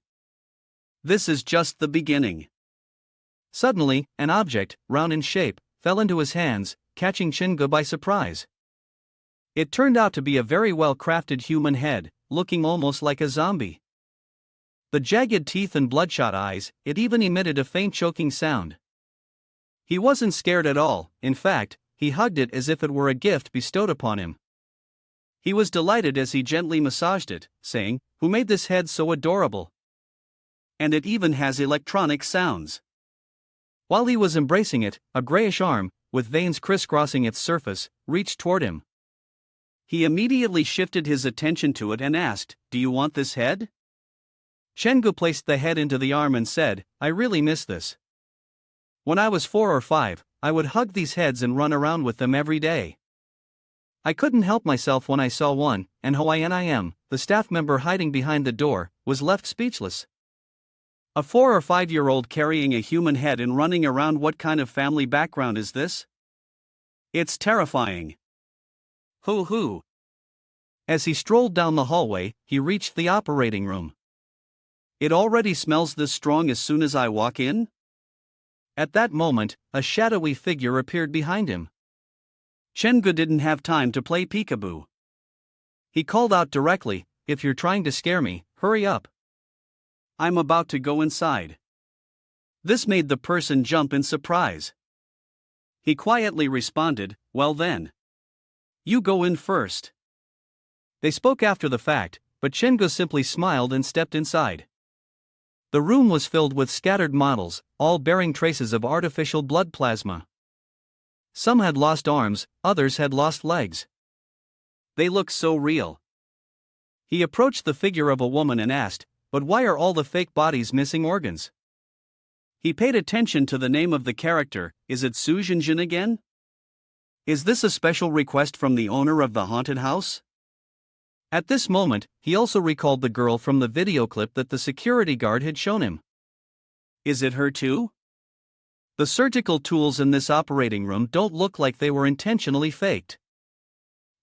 This is just the beginning." Suddenly, an object, round in shape, fell into his hands, catching Chengu by surprise. It turned out to be a very well-crafted human head, looking almost like a zombie. The jagged teeth and bloodshot eyes, it even emitted a faint choking sound. He wasn't scared at all, in fact, he hugged it as if it were a gift bestowed upon him. He was delighted as he gently massaged it, saying, "Who made this head so adorable? And it even has electronic sounds." While he was embracing it, a grayish arm, with veins crisscrossing its surface, reached toward him. He immediately shifted his attention to it and asked, "Do you want this head?" Chengu placed the head into the arm and said, "I really miss this. When I was 4 or 5, I would hug these heads and run around with them every day. I couldn't help myself when I saw one, and Hawaiian the staff member hiding behind the door, was left speechless. A 4 or 5-year-old carrying a human head and running around, what kind of family background is this? It's terrifying. Hoo. As he strolled down the hallway, he reached the operating room. It already smells this strong as soon as I walk in? At that moment, a shadowy figure appeared behind him. Chengu didn't have time to play peekaboo. He called out directly, "If you're trying to scare me, hurry up. I'm about to go inside." This made the person jump in surprise. He quietly responded, "Well then, you go in first." They spoke after the fact, but Chengu simply smiled and stepped inside. The room was filled with scattered models, all bearing traces of artificial blood plasma. Some had lost arms, others had lost legs. They look so real. He approached the figure of a woman and asked, "But why are all the fake bodies missing organs?" He paid attention to the name of the character. Is it Su Jinjin again? Is this a special request from the owner of the haunted house? At this moment, he also recalled the girl from the video clip that the security guard had shown him. Is it her too? The surgical tools in this operating room don't look like they were intentionally faked.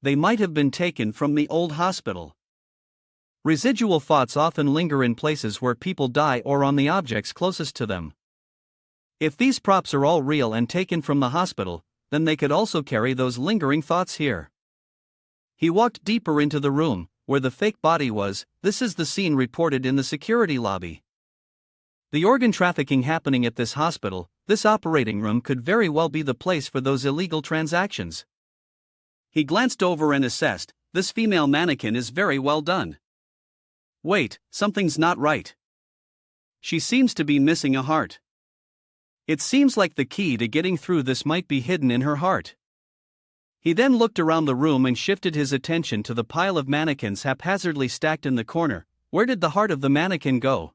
They might have been taken from the old hospital. Residual thoughts often linger in places where people die or on the objects closest to them. If these props are all real and taken from the hospital, then they could also carry those lingering thoughts here. He walked deeper into the room, where the fake body was. This is the scene reported in the security lobby. The organ trafficking happening at this hospital, this operating room could very well be the place for those illegal transactions. He glanced over and assessed, this female mannequin is very well done. Wait, something's not right. She seems to be missing a heart. It seems like the key to getting through this might be hidden in her heart. He then looked around the room and shifted his attention to the pile of mannequins haphazardly stacked in the corner. Where did the heart of the mannequin go?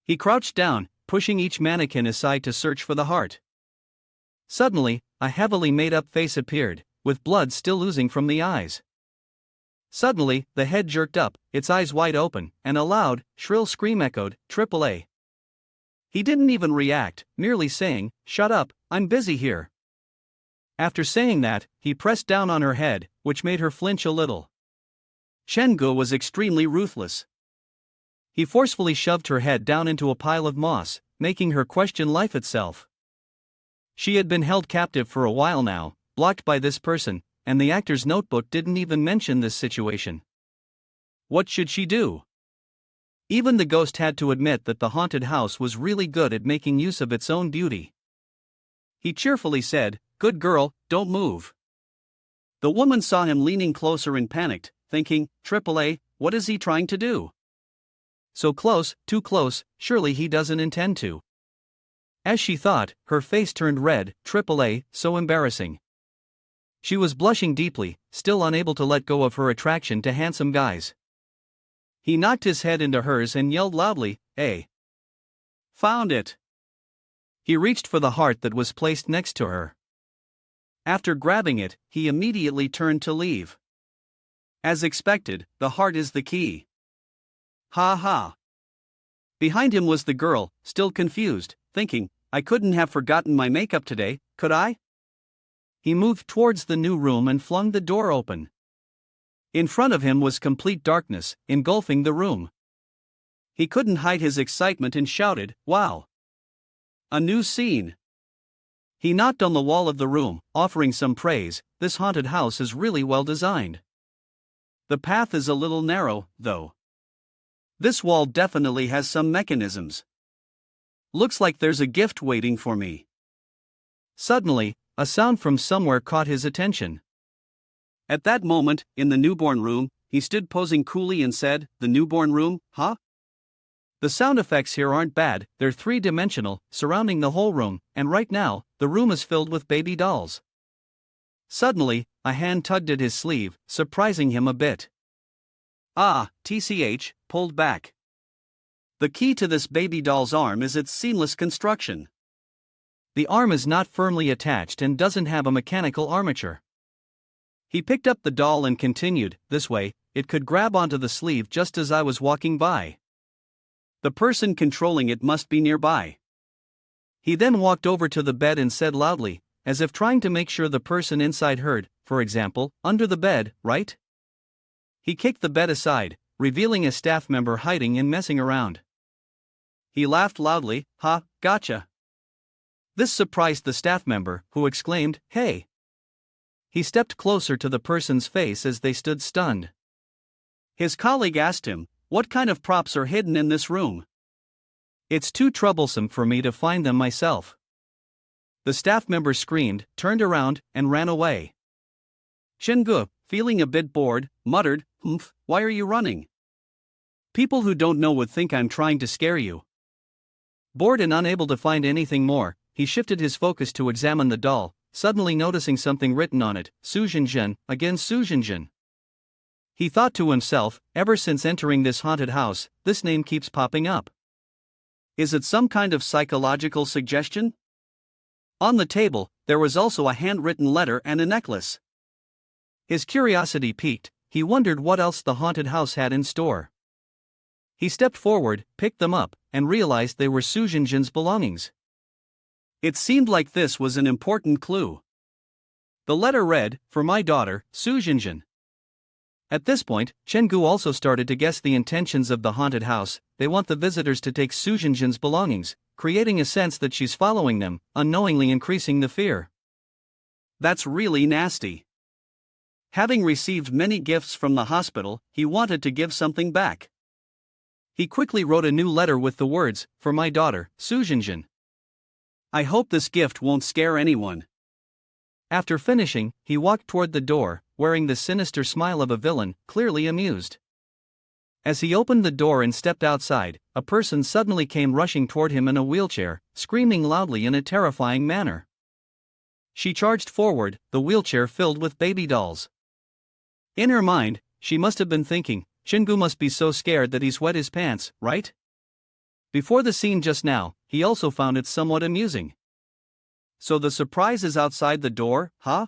He crouched down, pushing each mannequin aside to search for the heart. Suddenly, a heavily made-up face appeared, with blood still oozing from the eyes. Suddenly, the head jerked up, its eyes wide open, and a loud, shrill scream echoed, "AAA." He didn't even react, merely saying, "Shut up, I'm busy here." After saying that, he pressed down on her head, which made her flinch a little. Chengu was extremely ruthless. He forcefully shoved her head down into a pile of moss, making her question life itself. She had been held captive for a while now, blocked by this person, and the actor's notebook didn't even mention this situation. What should she do? Even the ghost had to admit that the haunted house was really good at making use of its own beauty. He cheerfully said, "Good girl, don't move." The woman saw him leaning closer and panicked, thinking, "AAA, what is he trying to do? So close, too close, surely he doesn't intend to." As she thought, her face turned red. AAA, so embarrassing. She was blushing deeply, still unable to let go of her attraction to handsome guys. He knocked his head into hers and yelled loudly, "Hey! Found it!" He reached for the heart that was placed next to her. After grabbing it, he immediately turned to leave. As expected, the heart is the key. Ha ha. Behind him was the girl, still confused, thinking, I couldn't have forgotten my makeup today, could I? He moved towards the new room and flung the door open. In front of him was complete darkness, engulfing the room. He couldn't hide his excitement and shouted, Wow! A new scene! He knocked on the wall of the room, offering some praise. This haunted house is really well designed. The path is a little narrow, though. This wall definitely has some mechanisms. Looks like there's a gift waiting for me. Suddenly, a sound from somewhere caught his attention. At that moment, in the newborn room, he stood posing coolly and said, The newborn room, huh? The sound effects here aren't bad, they're three-dimensional, surrounding the whole room, and right now, the room is filled with baby dolls. Suddenly, a hand tugged at his sleeve, surprising him a bit. TCH, pulled back. The key to this baby doll's arm is its seamless construction. The arm is not firmly attached and doesn't have a mechanical armature. He picked up the doll and continued, This way, it could grab onto the sleeve just as I was walking by. The person controlling it must be nearby. He then walked over to the bed and said loudly, as if trying to make sure the person inside heard, for example, under the bed, right? He kicked the bed aside, revealing a staff member hiding and messing around. He laughed loudly, Ha, gotcha. This surprised the staff member, who exclaimed, Hey! He stepped closer to the person's face as they stood stunned. His colleague asked him, What kind of props are hidden in this room? It's too troublesome for me to find them myself. The staff member screamed, turned around, and ran away. Chen-gu, feeling a bit bored, muttered, Humph, why are you running? People who don't know would think I'm trying to scare you. Bored and unable to find anything more, he shifted his focus to examine the doll, suddenly noticing something written on it, Sujinjin, again Sujinjin. He thought to himself, ever since entering this haunted house, this name keeps popping up. Is it some kind of psychological suggestion? On the table, there was also a handwritten letter and a necklace. His curiosity piqued, he wondered what else the haunted house had in store. He stepped forward, picked them up, and realized they were Sujinjin's belongings. It seemed like this was an important clue. The letter read, For my daughter, Sujinjin. At this point, Chen-gu also started to guess the intentions of the haunted house. They want the visitors to take Sujinjin's belongings, creating a sense that she's following them, unknowingly increasing the fear. That's really nasty. Having received many gifts from the hospital, he wanted to give something back. He quickly wrote a new letter with the words, For my daughter, Sujinjin. I hope this gift won't scare anyone. After finishing, he walked toward the door, wearing the sinister smile of a villain, clearly amused. As he opened the door and stepped outside, a person suddenly came rushing toward him in a wheelchair, screaming loudly in a terrifying manner. She charged forward, the wheelchair filled with baby dolls. In her mind, she must have been thinking, Chen-gu must be so scared that he's wet his pants, right? Before the scene just now, he also found it somewhat amusing. So the surprise is outside the door, huh?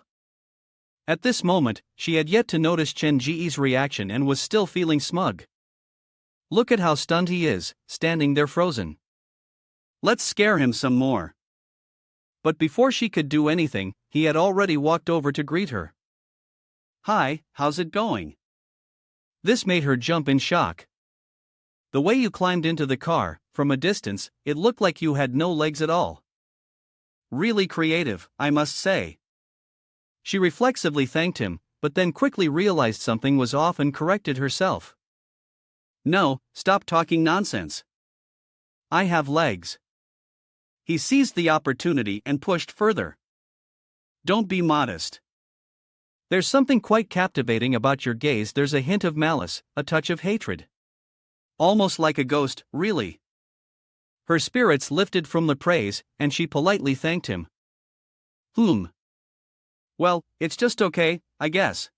At this moment, she had yet to notice Chen Ji's reaction and was still feeling smug. Look at how stunned he is, standing there frozen. Let's scare him some more. But before she could do anything, he had already walked over to greet her. Hi, how's it going? This made her jump in shock. The way you climbed into the car, from a distance, it looked like you had no legs at all. Really creative, I must say. She reflexively thanked him, but then quickly realized something was off and corrected herself. No, stop talking nonsense. I have legs. He seized the opportunity and pushed further. Don't be modest. There's something quite captivating about your gaze. There's a hint of malice, a touch of hatred. Almost like a ghost, really. Her spirits lifted from the praise, and she politely thanked him. Well, it's just okay, I guess.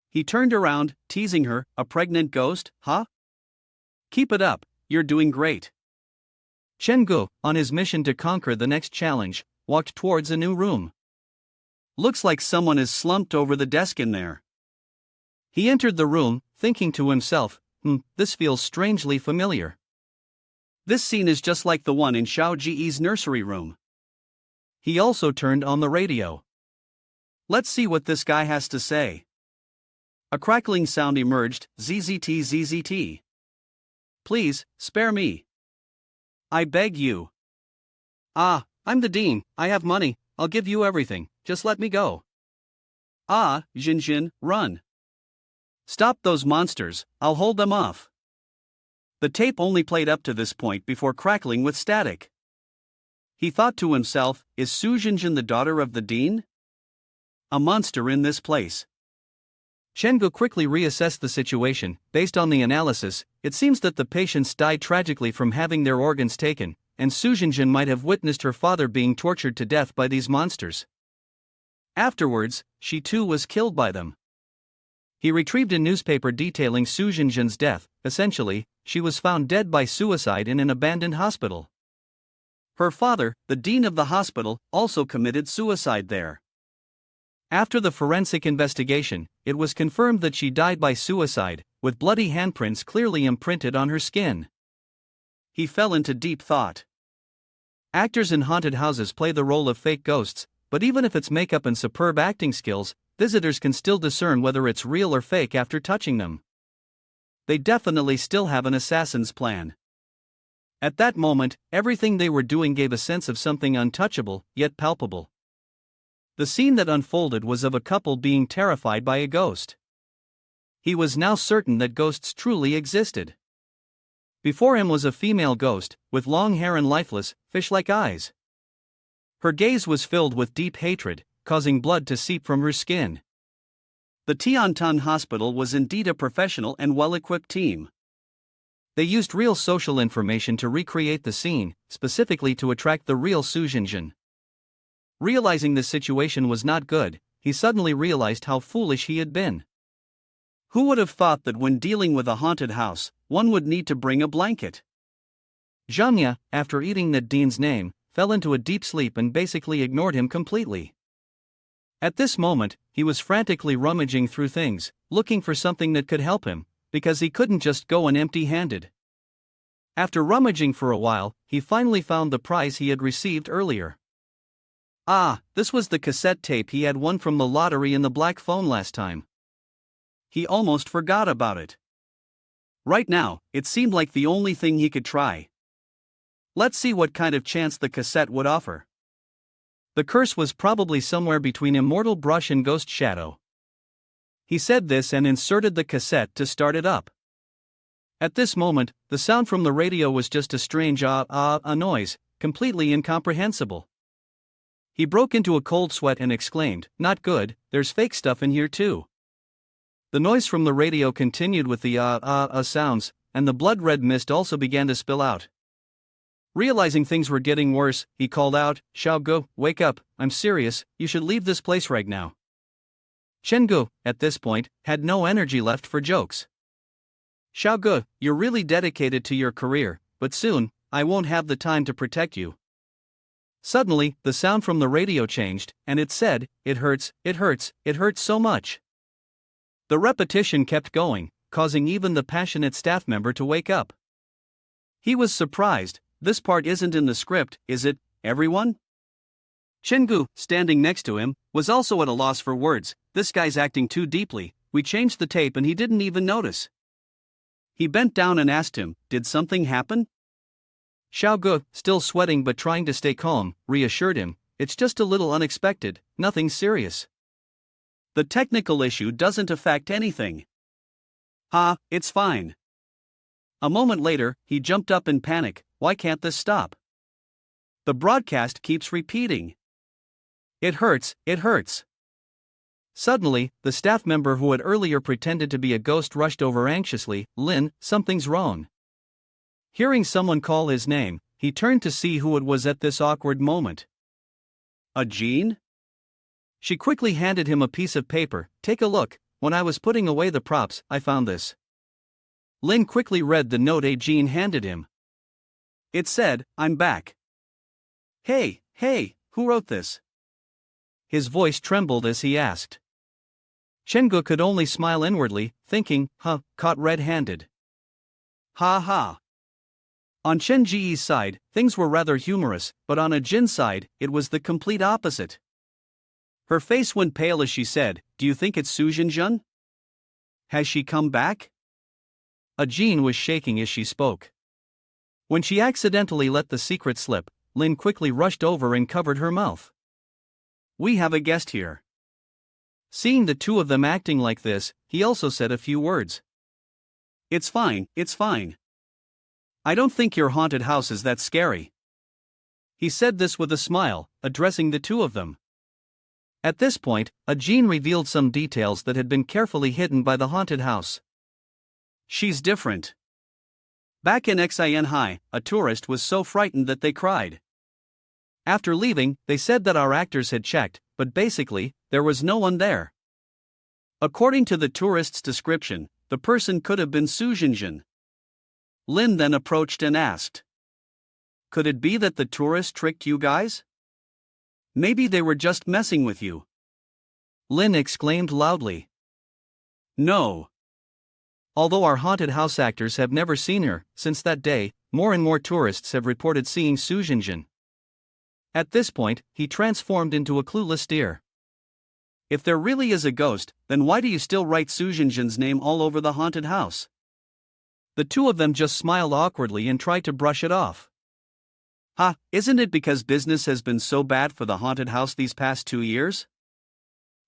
He turned around, teasing her, a pregnant ghost, huh? Keep it up, you're doing great. Chen-gu, on his mission to conquer the next challenge, walked towards a new room. Looks like someone is slumped over the desk in there. He entered the room, thinking to himself, this feels strangely familiar. This scene is just like the one in Xiao Ji's nursery room. He also turned on the radio. Let's see what this guy has to say. A crackling sound emerged, ZZT ZZT. Please, spare me. I beg you. Ah, I'm the dean, I have money, I'll give you everything, just let me go. Ah, Jinjin, run. Stop those monsters, I'll hold them off. The tape only played up to this point before crackling with static. He thought to himself, is Su Jinjin the daughter of the dean? A monster in this place. Chengu quickly reassessed the situation. Based on the analysis, it seems that the patients died tragically from having their organs taken, and Su Jinjin might have witnessed her father being tortured to death by these monsters. Afterwards, she too was killed by them. He retrieved a newspaper detailing Su Jinjin's death. Essentially, she was found dead by suicide in an abandoned hospital. Her father, the dean of the hospital, also committed suicide there. After the forensic investigation, it was confirmed that she died by suicide, with bloody handprints clearly imprinted on her skin. He fell into deep thought. Actors in haunted houses play the role of fake ghosts, but even if it's makeup and superb acting skills, visitors can still discern whether it's real or fake after touching them. They definitely still have an assassin's plan. At that moment, everything they were doing gave a sense of something untouchable, yet palpable. The scene that unfolded was of a couple being terrified by a ghost. He was now certain that ghosts truly existed. Before him was a female ghost, with long hair and lifeless, fish-like eyes. Her gaze was filled with deep hatred, causing blood to seep from her skin. The Tiantan Hospital was indeed a professional and well-equipped team. They used real social information to recreate the scene, specifically to attract the real Su Jinjin. Realizing this situation was not good, he suddenly realized how foolish he had been. Who would have thought that when dealing with a haunted house, one would need to bring a blanket? Zhangya, after eating the dean's name, fell into a deep sleep and basically ignored him completely. At this moment, he was frantically rummaging through things, looking for something that could help him, because he couldn't just go in empty-handed. After rummaging for a while, he finally found the prize he had received earlier. Ah, this was the cassette tape he had won from the lottery in the black phone last time. He almost forgot about it. Right now, it seemed like the only thing he could try. Let's see what kind of chance the cassette would offer. The curse was probably somewhere between Immortal Brush and Ghost Shadow. He said this and inserted the cassette to start it up. At this moment, the sound from the radio was just a strange a noise, completely incomprehensible. He broke into a cold sweat and exclaimed, "Not good, there's fake stuff in here too." The noise from the radio continued with the sounds, and the blood-red mist also began to spill out. Realizing things were getting worse, he called out, "Xiaogu, wake up, I'm serious, you should leave this place right now." Chengu, at this point, had no energy left for jokes. "Xiaogu, you're really dedicated to your career, but soon, I won't have the time to protect you." Suddenly, the sound from the radio changed, and it said, "It hurts, it hurts, it hurts so much." The repetition kept going, causing even the passionate staff member to wake up. He was surprised. This part isn't in the script, is it, everyone? Chengu, standing next to him, was also at a loss for words. This guy's acting too deeply. We changed the tape and he didn't even notice. He bent down and asked him, "Did something happen?" Xiaogu, still sweating but trying to stay calm, reassured him, "It's just a little unexpected, nothing serious. The technical issue doesn't affect anything." It's fine." A moment later, he jumped up in panic. "Why can't this stop? The broadcast keeps repeating. It hurts, it hurts." Suddenly, the staff member who had earlier pretended to be a ghost rushed over anxiously. "Lin, something's wrong." Hearing someone call his name, he turned to see who it was at this awkward moment. "A Jean?" She quickly handed him a piece of paper. "Take a look, when I was putting away the props, I found this." Lin quickly read the note Jean handed him. It said, "I'm back." Hey, who wrote this?" His voice trembled as he asked. Chengu could only smile inwardly, thinking, caught red-handed. Ha ha. On Chen Ji's side, things were rather humorous, but on Ajin's side, it was the complete opposite. Her face went pale as she said, "Do you think it's Su Jinjun? Has she come back?" Ajin was shaking as she spoke. When she accidentally let the secret slip, Lin quickly rushed over and covered her mouth. "We have a guest here." Seeing the two of them acting like this, he also said a few words. It's fine. I don't think your haunted house is that scary." He said this with a smile, addressing the two of them. At this point, Ajin revealed some details that had been carefully hidden by the haunted house. She's different. Back in Xin High, a tourist was so frightened that they cried. After leaving, they said that our actors had checked, but basically, there was no one there. According to the tourist's description, the person could have been Su Jinjun. Lin then approached and asked, "Could it be that the tourist tricked you guys? Maybe they were just messing with you." Lin exclaimed loudly. "No." Although our haunted house actors have never seen her, since that day, more and more tourists have reported seeing Su Jinjun. At this point, he transformed into a clueless deer. "If there really is a ghost, then why do you still write Su Jinjun's name all over the haunted house?" The two of them just smiled awkwardly and tried to brush it off. Isn't it because business has been so bad for the haunted house these past 2 years?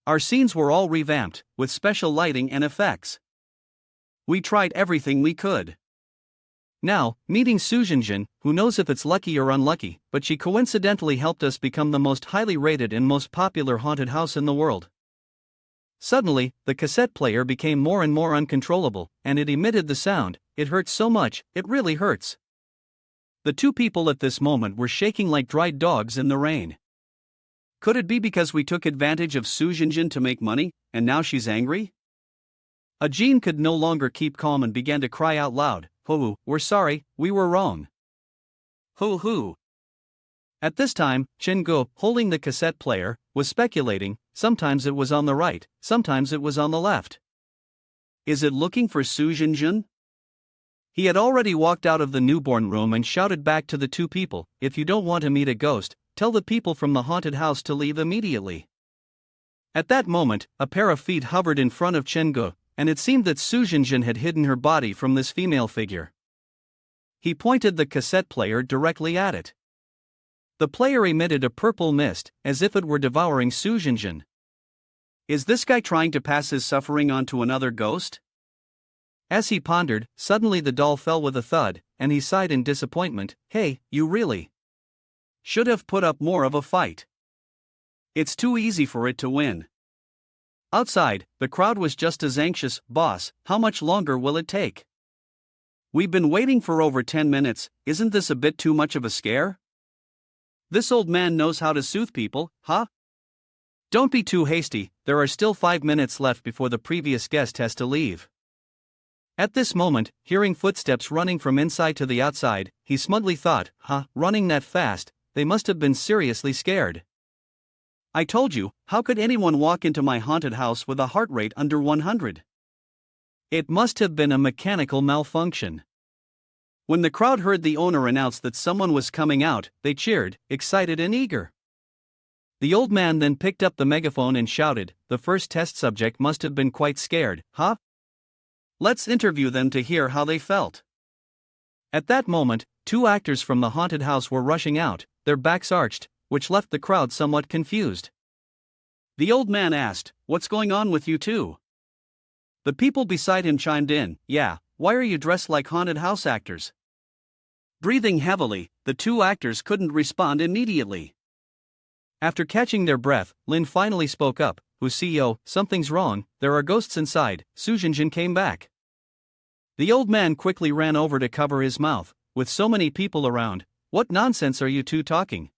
Our scenes were all revamped, with special lighting and effects. We tried everything we could. Now, meeting Su Jinjun, who knows if it's lucky or unlucky, but she coincidentally helped us become the most highly rated and most popular haunted house in the world. Suddenly, the cassette player became more and more uncontrollable, and it emitted the sound. It hurts so much, it really hurts. The two people at this moment were shaking like dried dogs in the rain. Could it be because we took advantage of Su Jinjun to make money, and now she's angry? Ajin could no longer keep calm and began to cry out loud, "Hoo, we're sorry, we were wrong. Hoo." At this time, Chen Go, holding the cassette player, was speculating. Sometimes it was on the right, sometimes it was on the left. Is it looking for Su Jinjun? He had already walked out of the newborn room and shouted back to the two people, "If you don't want to meet a ghost, tell the people from the haunted house to leave immediately." At that moment, a pair of feet hovered in front of Chen Go, and it seemed that Su Jinjun had hidden her body from this female figure. He pointed the cassette player directly at it. The player emitted a purple mist, as if it were devouring Su Jinjun. Is this guy trying to pass his suffering on to another ghost? As he pondered, suddenly the doll fell with a thud, and he sighed in disappointment. "Hey, you really should have put up more of a fight. It's too easy for it to win." Outside, the crowd was just as anxious. "Boss, how much longer will it take? We've been waiting for over 10 minutes, isn't this a bit too much of a scare? This old man knows how to soothe people, huh? Don't be too hasty, there are still 5 minutes left before the previous guest has to leave." At this moment, hearing footsteps running from inside to the outside, he smugly thought, running that fast, they must have been seriously scared. "I told you, how could anyone walk into my haunted house with a heart rate under 100? It must have been a mechanical malfunction." When the crowd heard the owner announce that someone was coming out, they cheered, excited and eager. The old man then picked up the megaphone and shouted, "The first test subject must have been quite scared, huh? Let's interview them to hear how they felt." At that moment, 2 actors from the haunted house were rushing out, their backs arched, which left the crowd somewhat confused. The old man asked, "What's going on with you two?" The people beside him chimed in, "Yeah, why are you dressed like haunted house actors?" Breathing heavily, the 2 actors couldn't respond immediately. After catching their breath, Lin finally spoke up, "Who's CEO, something's wrong, there are ghosts inside, Su Jinjun came back." The old man quickly ran over to cover his mouth. "With so many people around, what nonsense are you two talking?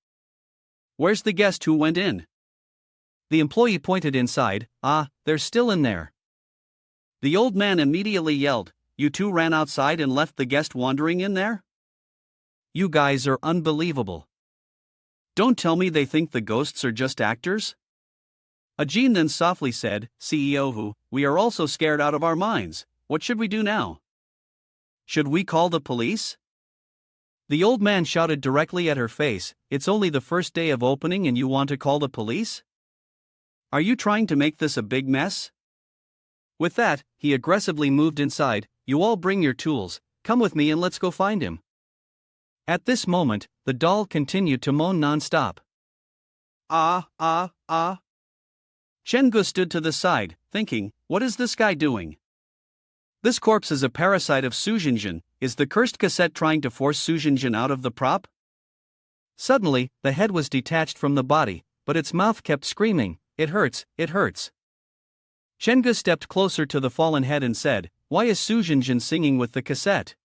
Where's the guest who went in?" The employee pointed inside. They're still in there." The old man immediately yelled, "You two ran outside and left the guest wandering in there? You guys are unbelievable. Don't tell me they think the ghosts are just actors?" Ajin then softly said, "CEO, we are also scared out of our minds. What should we do now? Should we call the police?" The old man shouted directly at her face, "It's only the first day of opening and you want to call the police? Are you trying to make this a big mess?" With that, he aggressively moved inside. "You all bring your tools, come with me and let's go find him." At this moment, the doll continued to moan non-stop. Ah, ah, ah. Shengu stood to the side, thinking, what is this guy doing? This corpse is a parasite of Sujinjin. Is the cursed cassette trying to force Sujinjin out of the prop? Suddenly, the head was detached from the body, but its mouth kept screaming, "It hurts, it hurts." Shengu stepped closer to the fallen head and said, "Why is Sujinjin singing with the cassette?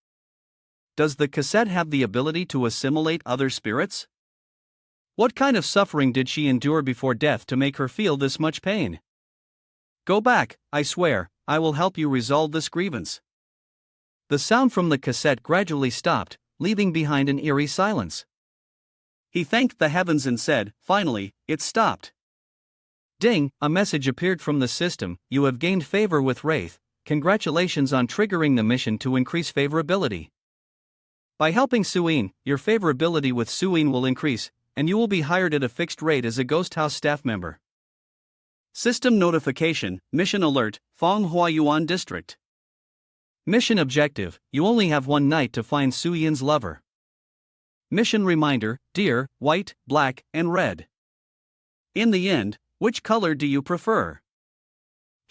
Does the cassette have the ability to assimilate other spirits? What kind of suffering did she endure before death to make her feel this much pain? Go back, I swear, I will help you resolve this grievance." The sound from the cassette gradually stopped, leaving behind an eerie silence. He thanked the heavens and said, "Finally, it stopped." Ding, a message appeared from the system. "You have gained favor with Wraith. Congratulations on triggering the mission to increase favorability. By helping Suin, your favorability with Suin will increase, and you will be hired at a fixed rate as a Ghost House staff member. System notification, mission alert, Fanghua Yuan District. Mission objective, you only have one night to find Suyin's lover. Mission reminder, deer, white, black, and red. In the end, which color do you prefer?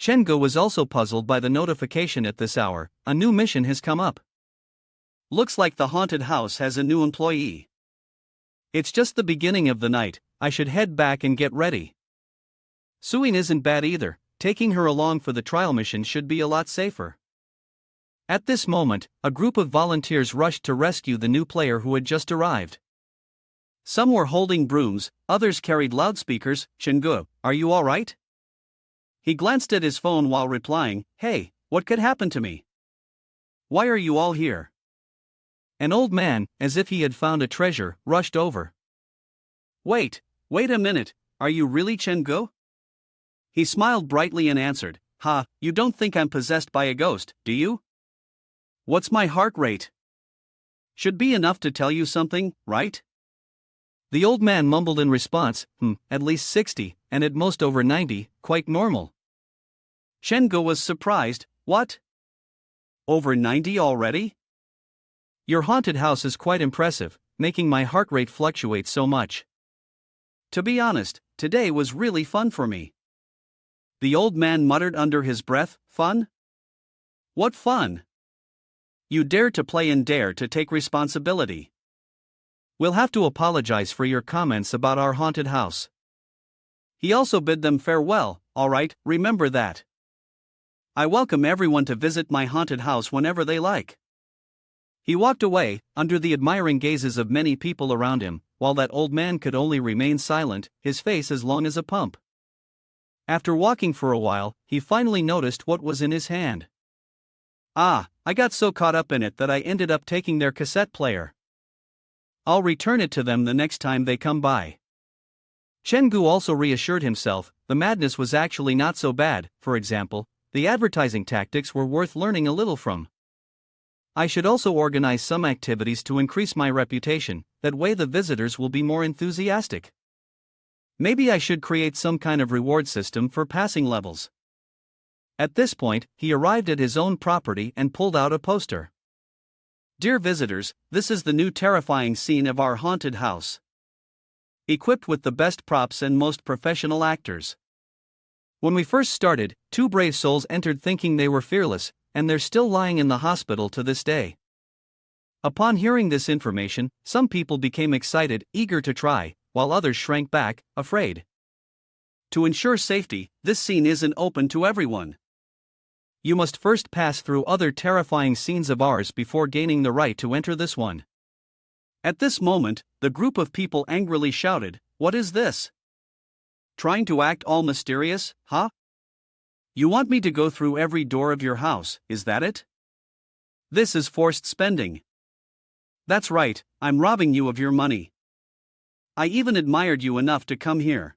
Shengu was also puzzled by the notification at this hour. A new mission has come up. Looks like the haunted house has a new employee. It's just the beginning of the night, I should head back and get ready. Suin isn't bad either, taking her along for the trial mission should be a lot safer. At this moment, a group of volunteers rushed to rescue the new player who had just arrived. Some were holding brooms, others carried loudspeakers. "Shengu, are you alright?" He glanced at his phone while replying, "Hey, what could happen to me? Why are you all here?" An old man, as if he had found a treasure, rushed over. Wait a minute, are you really Shengu?" He smiled brightly and answered, "Ha, you don't think I'm possessed by a ghost, do you? What's my heart rate? Should be enough to tell you something, right?" The old man mumbled in response, At least 60, and at most over 90, quite normal." Shengu was surprised, "What? Over 90 already? Your haunted house is quite impressive, making my heart rate fluctuate so much. To be honest, today was really fun for me." The old man muttered under his breath, "Fun? What fun? You dare to play and dare to take responsibility. We'll have to apologize for your comments about our haunted house." He also bid them farewell. "Alright, remember that. I welcome everyone to visit my haunted house whenever they like." He walked away, under the admiring gazes of many people around him, while that old man could only remain silent, his face as long as a pump. After walking for a while, he finally noticed what was in his hand. "Ah, I got so caught up in it that I ended up taking their cassette player. I'll return it to them the next time they come by." Shengu also reassured himself, the madness was actually not so bad. For example, the advertising tactics were worth learning a little from. I should also organize some activities to increase my reputation, that way the visitors will be more enthusiastic. Maybe I should create some kind of reward system for passing levels. At this point, he arrived at his own property and pulled out a poster. "Dear visitors, this is the new terrifying scene of our haunted house. Equipped with the best props and most professional actors. When we first started, 2 brave souls entered thinking they were fearless, and they're still lying in the hospital to this day. Upon hearing this information, some people became excited, eager to try, while others shrank back, afraid. To ensure safety, this scene isn't open to everyone. You must first pass through other terrifying scenes of ours before gaining the right to enter this one." At this moment, the group of people angrily shouted, "What is this? Trying to act all mysterious, huh? You want me to go through every door of your house, is that it? This is forced spending. That's right, I'm robbing you of your money. I even admired you enough to come here.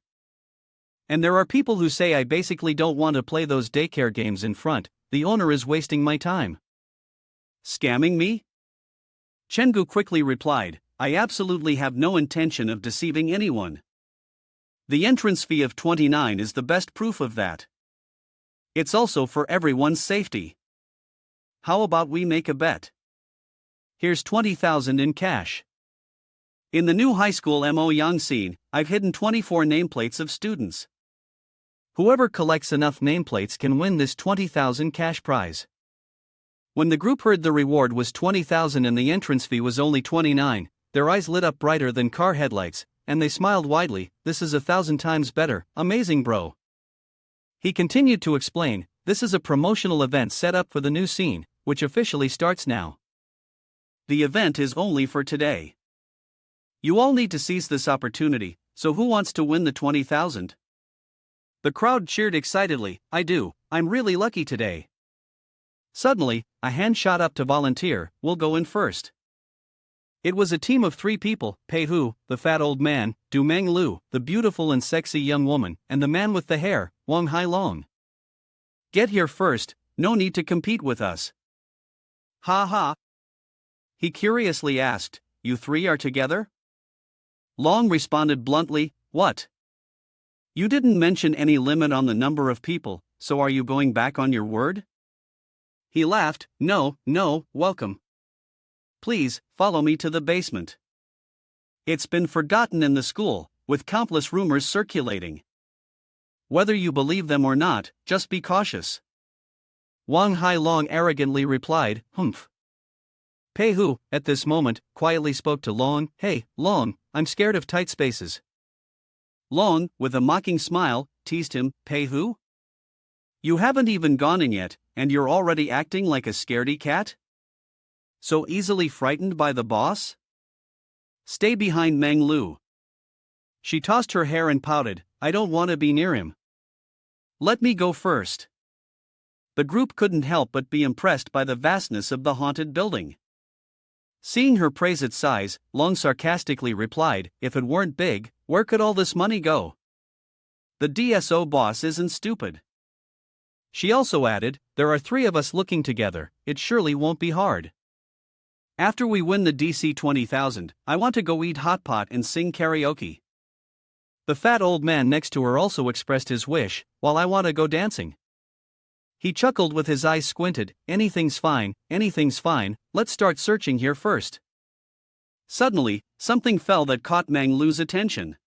And there are people who say I basically don't want to play those daycare games in front, the owner is wasting my time. Scamming me? Chengu quickly replied, I absolutely have no intention of deceiving anyone. The entrance fee of 29 is the best proof of that. It's also for everyone's safety. How about we make a bet? Here's 20,000 in cash. In the new high school Mo Yang scene, I've hidden 24 nameplates of students. Whoever collects enough nameplates can win this 20,000 cash prize. When the group heard the reward was 20,000 and the entrance fee was only 29, their eyes lit up brighter than car headlights, and they smiled widely. This is 1,000 times better, amazing bro. He continued to explain, this is a promotional event set up for the new scene, which officially starts now. The event is only for today. You all need to seize this opportunity, so who wants to win the 20,000? The crowd cheered excitedly, I do, I'm really lucky today. Suddenly, a hand shot up to volunteer, we'll go in first. It was a team of 3 people, Pei Hu, the fat old man, Du Meng Lu, the beautiful and sexy young woman, and the man with the hair, Wang Hai Long. Get here first, no need to compete with us. Ha ha. He curiously asked, you 3 are together? Long responded bluntly, what? You didn't mention any limit on the number of people, so are you going back on your word? He laughed, no, welcome. Please, follow me to the basement. It's been forgotten in the school, with countless rumors circulating. Whether you believe them or not, just be cautious. Wang Hai Long arrogantly replied, humph. Pei Hu, at this moment, quietly spoke to Long, hey, Long, I'm scared of tight spaces. Long, with a mocking smile, teased him, Pei Hu? You haven't even gone in yet, and you're already acting like a scaredy cat? So easily frightened by the boss? Stay behind Meng Lu. She tossed her hair and pouted, I don't want to be near him. Let me go first. The group couldn't help but be impressed by the vastness of the haunted building. Seeing her praise its size, Long sarcastically replied, if it weren't big, where could all this money go? The DSO boss isn't stupid. She also added, there are 3 of us looking together, it surely won't be hard. After we win the DC 20,000, I want to go eat hot pot and sing karaoke. The fat old man next to her also expressed his wish, while I want to go dancing. He chuckled with his eyes squinted, anything's fine, let's start searching here first. Suddenly, something fell that caught Meng Lu's attention.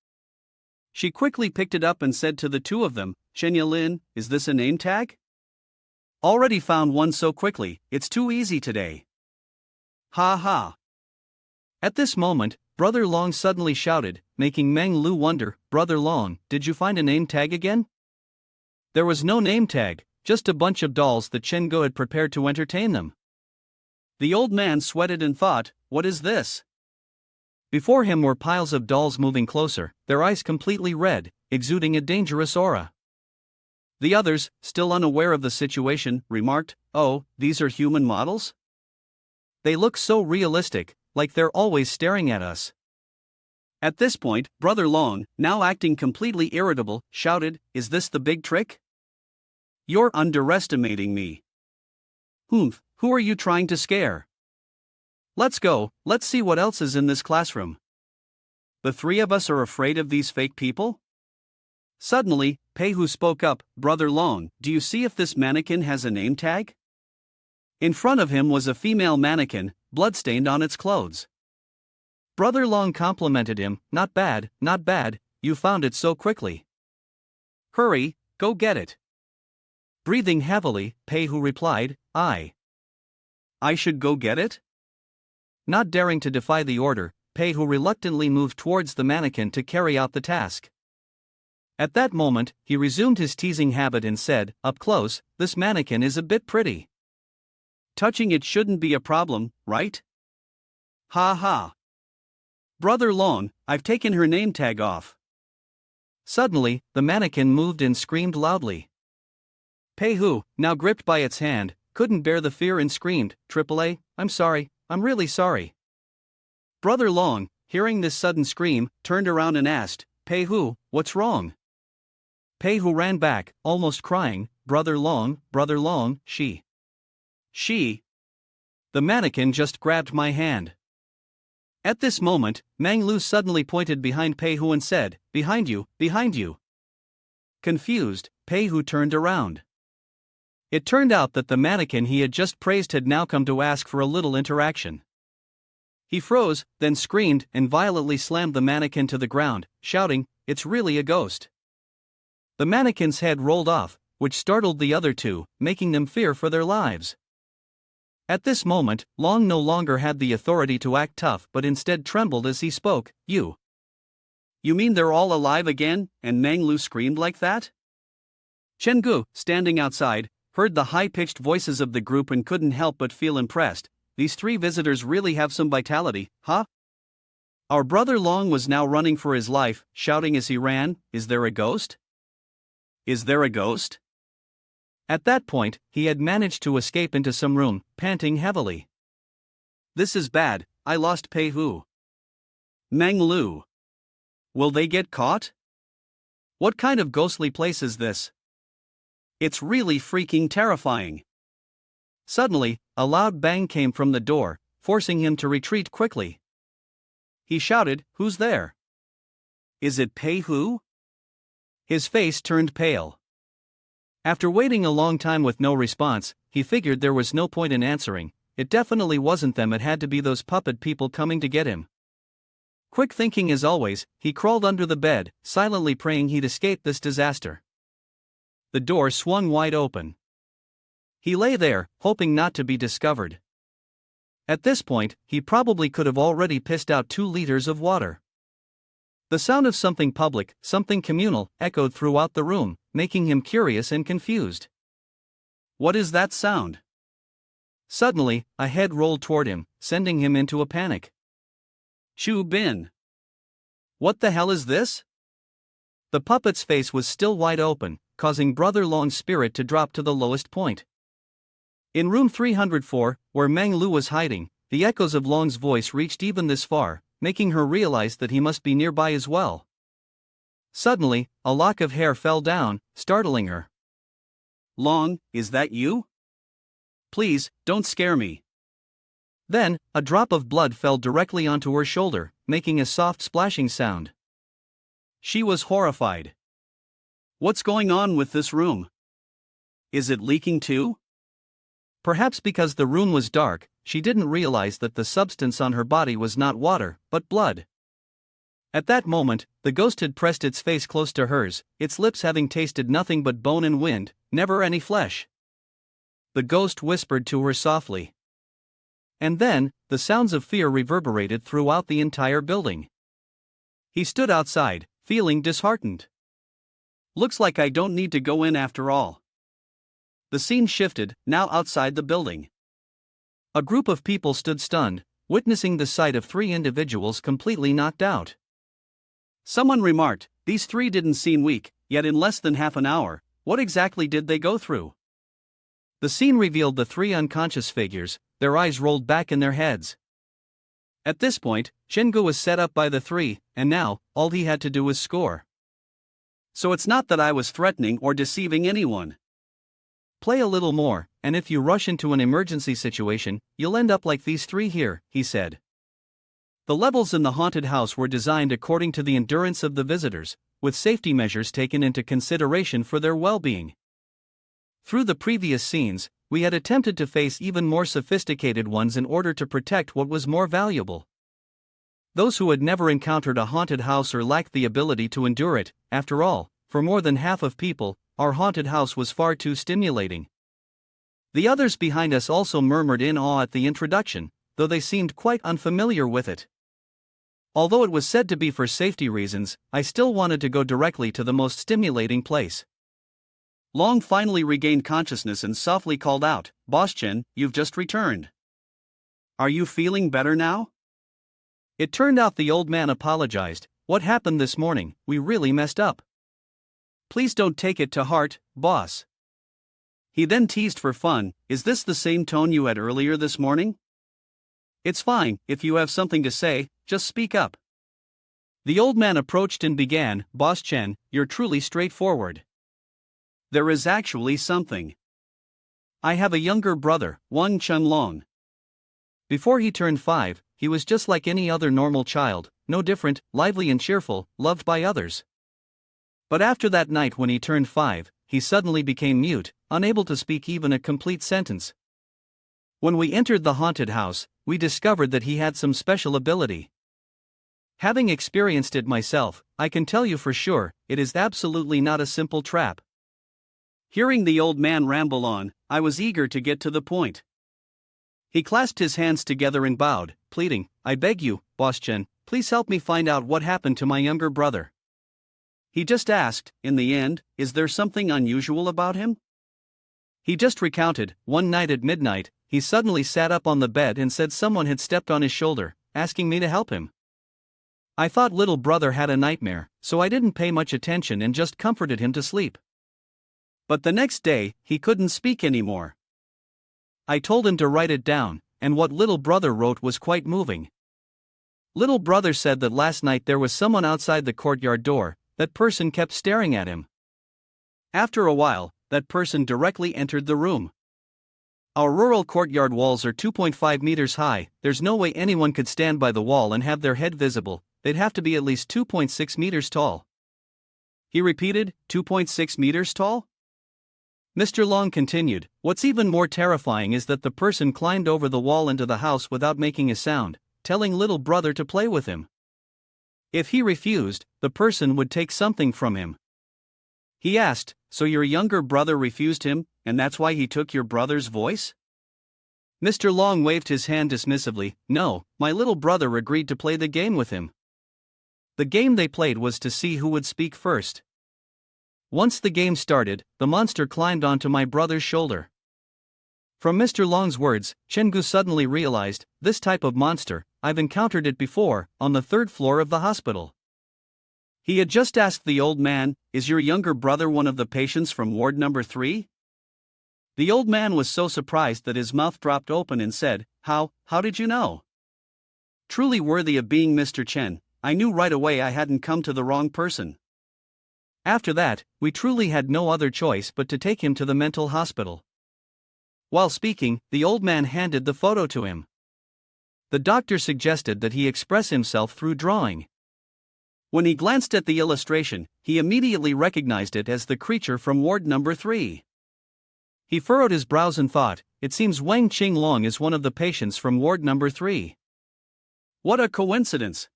She quickly picked it up and said to the 2 of them, Shenya Lin, is this a name tag? Already found one so quickly, it's too easy today. Ha ha. At this moment, Brother Long suddenly shouted, making Meng Lu wonder, Brother Long, did you find a name tag again? There was no name tag, just a bunch of dolls that Chen Go had prepared to entertain them. The old man sweated and thought, what is this? Before him were piles of dolls moving closer, their eyes completely red, exuding a dangerous aura. The others, still unaware of the situation, remarked, oh, these are human models? They look so realistic, like they're always staring at us. At this point, Brother Long, now acting completely irritable, shouted, is this the big trick? You're underestimating me. Who are you trying to scare? Let's go, let's see what else is in this classroom. The 3 of us are afraid of these fake people? Suddenly, Pei Hu spoke up, Brother Long, do you see if this mannequin has a name tag? In front of him was a female mannequin, bloodstained on its clothes. Brother Long complimented him, not bad, you found it so quickly. Hurry, go get it. Breathing heavily, Pei Hu replied, I should go get it? Not daring to defy the order, Pei Hu reluctantly moved towards the mannequin to carry out the task. At that moment, he resumed his teasing habit and said, up close, this mannequin is a bit pretty. Touching it shouldn't be a problem, right? Ha ha. Brother Long, I've taken her name tag off. Suddenly, the mannequin moved and screamed loudly. Pei Hu, now gripped by its hand, couldn't bear the fear and screamed, AAA, I'm sorry, I'm really sorry. Brother Long, hearing this sudden scream, turned around and asked, Pei Hu, what's wrong? Pei Hu ran back, almost crying, Brother Long, she. The mannequin just grabbed my hand. At this moment, Mang Lu suddenly pointed behind Pei Hu and said, "Behind you, behind you." Confused, Pei Hu turned around. It turned out that the mannequin he had just praised had now come to ask for a little interaction. He froze, then screamed and violently slammed the mannequin to the ground, shouting, "It's really a ghost." The mannequin's head rolled off, which startled the other two, making them fear for their lives. At this moment, Long no longer had the authority to act tough but instead trembled as he spoke. You mean they're all alive again?" and Mang Lu screamed like that? Chen Gu, standing outside, heard the high-pitched voices of the group and couldn't help but feel impressed. These three visitors really have some vitality, huh? Our brother Long was now running for his life, shouting as he ran, "Is there a ghost? Is there a ghost?" At that point, he had managed to escape into some room, panting heavily. "This is bad, I lost Pei Hu. Mang Lu. Will they get caught? What kind of ghostly place is this? It's really freaking terrifying." Suddenly, a loud bang came from the door, forcing him to retreat quickly. He shouted, "Who's there? Is it Pei Hu?" His face turned pale. After waiting a long time with no response, he figured there was no point in answering. It definitely wasn't them, it had to be those puppet people coming to get him. Quick thinking as always, he crawled under the bed, silently praying he'd escape this disaster. The door swung wide open. He lay there, hoping not to be discovered. At this point, he probably could have already pissed out 2 liters of water. The sound of something public, something communal, echoed throughout the room, making him curious and confused. What is that sound? Suddenly, a head rolled toward him, sending him into a panic. Shu Bin. What the hell is this? The puppet's face was still wide open, causing Brother Long's spirit to drop to the lowest point. In room 304, where Mang Lu was hiding, the echoes of Long's voice reached even this far, making her realize that he must be nearby as well. Suddenly, a lock of hair fell down, startling her. "Long, is that you? Please, don't scare me." Then, a drop of blood fell directly onto her shoulder, making a soft splashing sound. She was horrified. What's going on with this room? Is it leaking too? Perhaps because the room was dark, she didn't realize that the substance on her body was not water, but blood. At that moment, the ghost had pressed its face close to hers, its lips having tasted nothing but bone and wind, never any flesh. The ghost whispered to her softly. And then, the sounds of fear reverberated throughout the entire building. He stood outside, feeling disheartened. Looks like I don't need to go in after all. The scene shifted, now outside the building. A group of people stood stunned, witnessing the sight of 3 individuals completely knocked out. Someone remarked, "These 3 didn't seem weak, yet in less than half an hour, what exactly did they go through?" The scene revealed the 3 unconscious figures, their eyes rolled back in their heads. At this point, Shingu was set up by the 3, and now, all he had to do was score. So it's not that I was threatening or deceiving anyone. Play a little more, and if you rush into an emergency situation, you'll end up like these 3 here, he said. The levels in the haunted house were designed according to the endurance of the visitors, with safety measures taken into consideration for their well-being. Through the previous scenes, we had attempted to face even more sophisticated ones in order to protect what was more valuable. Those who had never encountered a haunted house or lacked the ability to endure it, after all, for more than half of people, our haunted house was far too stimulating. The others behind us also murmured in awe at the introduction, though they seemed quite unfamiliar with it. Although it was said to be for safety reasons, I still wanted to go directly to the most stimulating place. Long finally regained consciousness and softly called out, "Boss Chen, you've just returned. Are you feeling better now?" It turned out the old man apologized. "What happened this morning, we really messed up. Please don't take it to heart, boss." He then teased for fun, "Is this the same tone you had earlier this morning? It's fine, if you have something to say, just speak up." The old man approached and began, "Boss Chen, you're truly straightforward. There is actually something. I have a younger brother, Chen Long. Before he turned 5, he was just like any other normal child, no different, lively and cheerful, loved by others. But after that night when he turned 5, he suddenly became mute, unable to speak even a complete sentence. When we entered the haunted house, we discovered that he had some special ability. Having experienced it myself, I can tell you for sure, it is absolutely not a simple trap. Hearing the old man ramble on, I was eager to get to the point. He clasped his hands together and bowed, pleading, "I beg you, Boss Chen, please help me find out what happened to my younger brother." He just asked, in the end, is there something unusual about him? He just recounted, one night at midnight, he suddenly sat up on the bed and said someone had stepped on his shoulder, asking me to help him. I thought little brother had a nightmare, so I didn't pay much attention and just comforted him to sleep. But the next day, he couldn't speak anymore. I told him to write it down, and what little brother wrote was quite moving. Little brother said that last night there was someone outside the courtyard door. That person kept staring at him. After a while, that person directly entered the room. Our rural courtyard walls are 2.5 meters high, there's no way anyone could stand by the wall and have their head visible, they'd have to be at least 2.6 meters tall. He repeated, 2.6 meters tall? Mr. Long continued, what's even more terrifying is that the person climbed over the wall into the house without making a sound, telling little brother to play with him. If he refused, the person would take something from him. He asked, so your younger brother refused him, and that's why he took your brother's voice? Mr. Long waved his hand dismissively, no, my little brother agreed to play the game with him. The game they played was to see who would speak first. Once the game started, the monster climbed onto my brother's shoulder. From Mr. Long's words, Chen-gu suddenly realized, this type of monster, I've encountered it before, on the 3rd floor of the hospital. He had just asked the old man, is your younger brother one of the patients from ward number 3? The old man was so surprised that his mouth dropped open and said, how did you know? Truly worthy of being Mr. Chen, I knew right away I hadn't come to the wrong person. After that, we truly had no other choice but to take him to the mental hospital. While speaking, the old man handed the photo to him. The doctor suggested that he express himself through drawing. When he glanced at the illustration, he immediately recognized it as the creature from ward number 3. He furrowed his brows and thought, it seems Wang Qinglong is one of the patients from ward number 3. What a coincidence!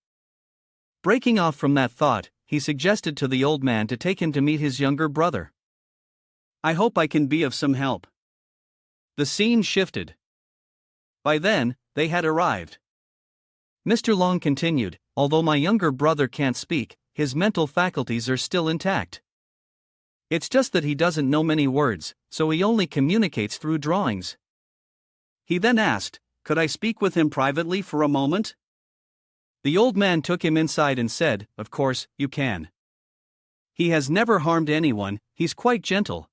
Breaking off from that thought, he suggested to the old man to take him to meet his younger brother. I hope I can be of some help. The scene shifted. By then, they had arrived. Mr. Long continued, although my younger brother can't speak, his mental faculties are still intact. It's just that he doesn't know many words, so he only communicates through drawings. He then asked, could I speak with him privately for a moment? The old man took him inside and said, of course, you can. He has never harmed anyone, he's quite gentle.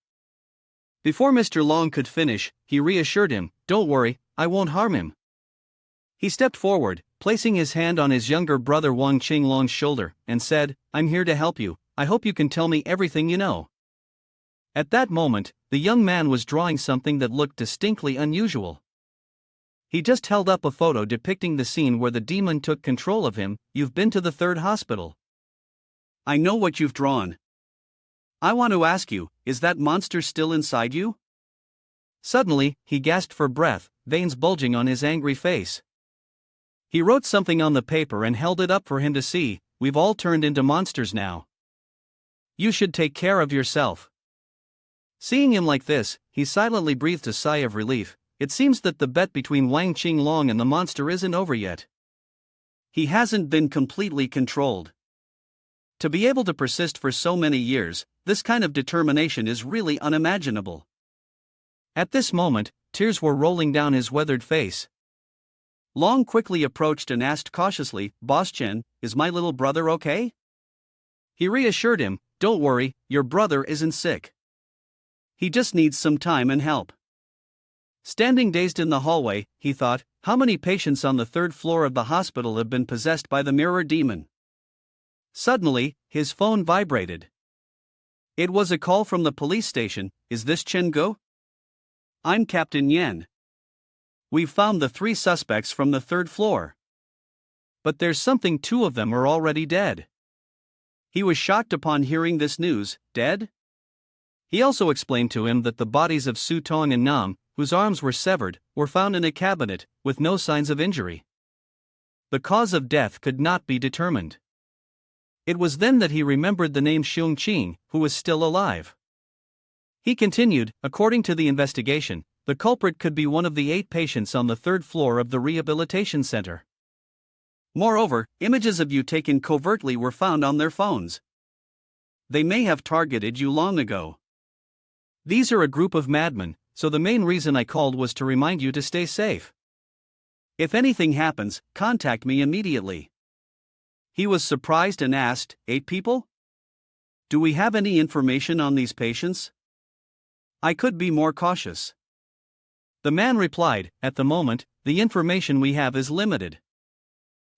Before Mr. Long could finish, he reassured him, don't worry, I won't harm him. He stepped forward, placing his hand on his younger brother Wang Qinglong's shoulder, and said, I'm here to help you, I hope you can tell me everything you know. At that moment, the young man was drawing something that looked distinctly unusual. He just held up a photo depicting the scene where the demon took control of him. You've been to the 3rd hospital. I know what you've drawn. I want to ask you, is that monster still inside you? Suddenly, he gasped for breath, veins bulging on his angry face. He wrote something on the paper and held it up for him to see, we've all turned into monsters now. You should take care of yourself. Seeing him like this, he silently breathed a sigh of relief. It seems that the bet between Wang Qinglong and the monster isn't over yet. He hasn't been completely controlled. To be able to persist for so many years, this kind of determination is really unimaginable. At this moment, tears were rolling down his weathered face. Long quickly approached and asked cautiously, Boss Chen, is my little brother okay? He reassured him, don't worry, your brother isn't sick. He just needs some time and help. Standing dazed in the hallway, he thought, how many patients on the 3rd floor of the hospital have been possessed by the mirror demon? Suddenly, his phone vibrated. It was a call from the police station. Is this Chen-gu? I'm Captain Yan. We've found the 3 suspects from the 3rd floor. But there's something, two of them are already dead. He was shocked upon hearing this news. Dead? He also explained to him that the bodies of Su Tong and Nam, whose arms were severed, were found in a cabinet, with no signs of injury. The cause of death could not be determined. It was then that he remembered the name Xiong Qing, who was still alive. He continued, according to the investigation, the culprit could be one of the 8 patients on the 3rd floor of the rehabilitation center. Moreover, images of you taken covertly were found on their phones. They may have targeted you long ago. These are a group of madmen, so the main reason I called was to remind you to stay safe. If anything happens, contact me immediately. He was surprised and asked, 8 people? Do we have any information on these patients? I could be more cautious. The man replied, at the moment, the information we have is limited.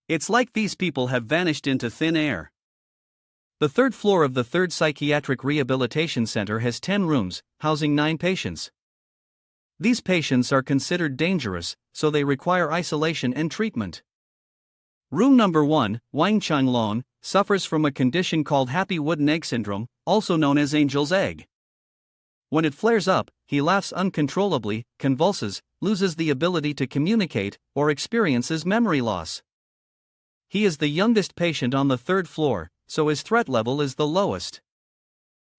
It's like these people have vanished into thin air. The 3rd floor of the 3rd Psychiatric Rehabilitation Center has 10 rooms, housing 9 patients. These patients are considered dangerous, so they require isolation and treatment. Room number 1, Wang Changlong, suffers from a condition called happy wooden egg syndrome, also known as angel's egg. When it flares up, he laughs uncontrollably, convulses, loses the ability to communicate, or experiences memory loss. He is the youngest patient on the 3rd floor, so his threat level is the lowest.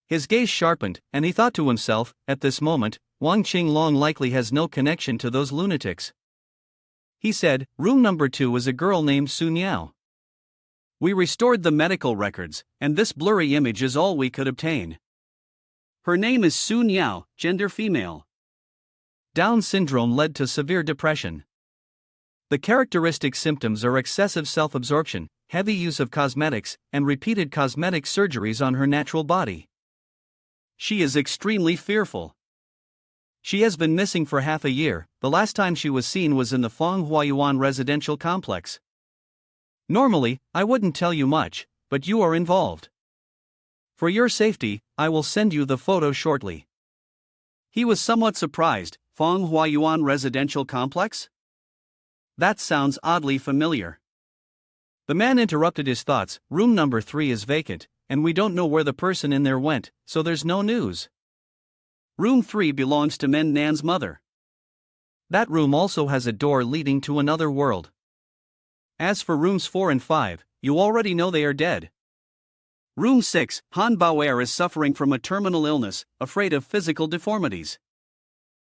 His gaze sharpened, and he thought to himself, at this moment, Wang Qinglong likely has no connection to those lunatics. He said, room number 2 is a girl named Su Niao. We restored the medical records, and this blurry image is all we could obtain. Her name is Su Niao, gender female. Down syndrome led to severe depression. The characteristic symptoms are excessive self-absorption, heavy use of cosmetics, and repeated cosmetic surgeries on her natural body. She is extremely fearful. She has been missing for half a year. The last time she was seen was in the Fenghuayuan residential complex. Normally, I wouldn't tell you much, but you are involved. For your safety, I will send you the photo shortly. He was somewhat surprised. Fenghuayuan residential complex? That sounds oddly familiar. The man interrupted his thoughts. Room number 3 is vacant, and we don't know where the person in there went, so there's no news. Room 3 belongs to Men Nan's mother. That room also has a door leading to another world. As for rooms 4 and 5, you already know they are dead. Room 6, Han Baoer is suffering from a terminal illness, afraid of physical deformities.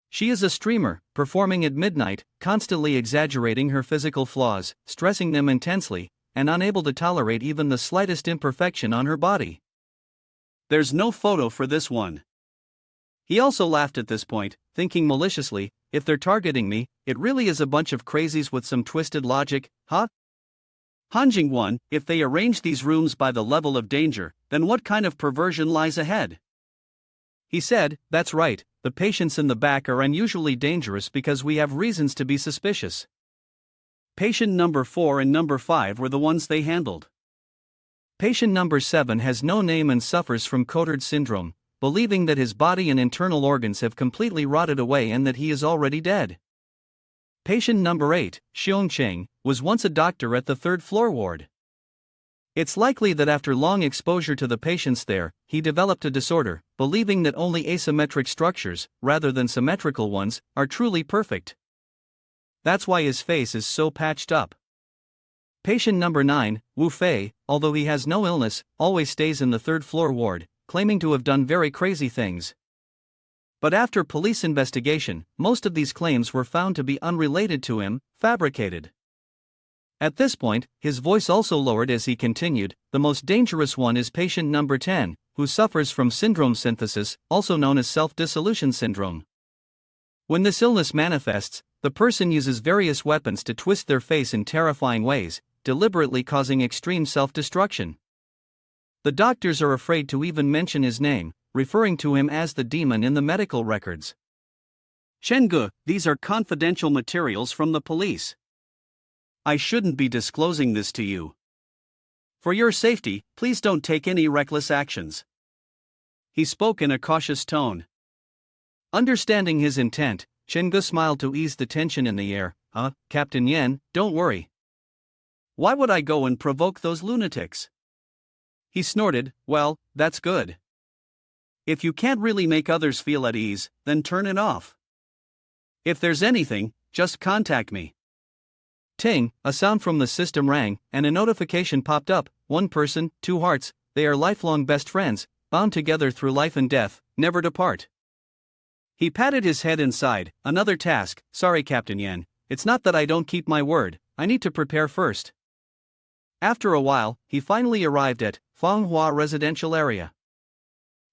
She is a streamer, performing at midnight, constantly exaggerating her physical flaws, stressing them intensely, and unable to tolerate even the slightest imperfection on her body. There's no photo for this one. He also laughed at this point, thinking maliciously, if they're targeting me, it really is a bunch of crazies with some twisted logic, huh? Hanjing 1, if they arrange these rooms by the level of danger, then what kind of perversion lies ahead? He said, that's right, the patients in the back are unusually dangerous because we have reasons to be suspicious. Patient number 4 and number 5 were the ones they handled. Patient number 7 has no name and suffers from Cotard syndrome, believing that his body and internal organs have completely rotted away and that he is already dead. Patient number 8, Xiong Cheng, was once a doctor at the 3rd floor ward. It's likely that after long exposure to the patients there, he developed a disorder, believing that only asymmetric structures, rather than symmetrical ones, are truly perfect. That's why his face is so patched up. Patient number 9, Wu Fei, although he has no illness, always stays in the 3rd floor ward, claiming to have done very crazy things. But after police investigation, most of these claims were found to be unrelated to him, fabricated. At this point, his voice also lowered as he continued, the most dangerous one is patient number 10, who suffers from syndrome synthesis, also known as self-dissolution syndrome. When this illness manifests, the person uses various weapons to twist their face in terrifying ways, deliberately causing extreme self-destruction. The doctors are afraid to even mention his name, referring to him as the demon in the medical records. Chengge, these are confidential materials from the police. I shouldn't be disclosing this to you. For your safety, please don't take any reckless actions. He spoke in a cautious tone. Understanding his intent, Chengge smiled to ease the tension in the air. Captain Yen, don't worry. Why would I go and provoke those lunatics? He snorted, well, that's good. If you can't really make others feel at ease, then turn it off. If there's anything, just contact me. Ting, a sound from the system rang, and a notification popped up. One person, two hearts, they are lifelong best friends, bound together through life and death, never depart. He patted his head and sighed, another task, sorry Captain Yan, it's not that I don't keep my word, I need to prepare first. After a while, he finally arrived at Manhwa residential area.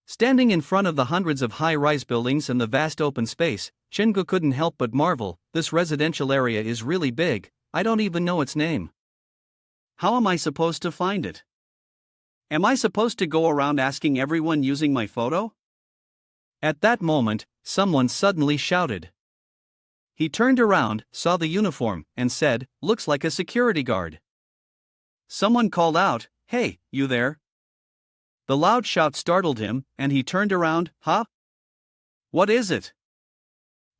Standing in front of the hundreds of high-rise buildings and the vast open space, Chengu couldn't help but marvel, this residential area is really big, I don't even know its name. How am I supposed to find it? Am I supposed to go around asking everyone using my photo? At that moment, someone suddenly shouted. He turned around, saw the uniform, and said, looks like a security guard. Someone called out, hey, you there? The loud shout startled him, and he turned around, huh? What is it?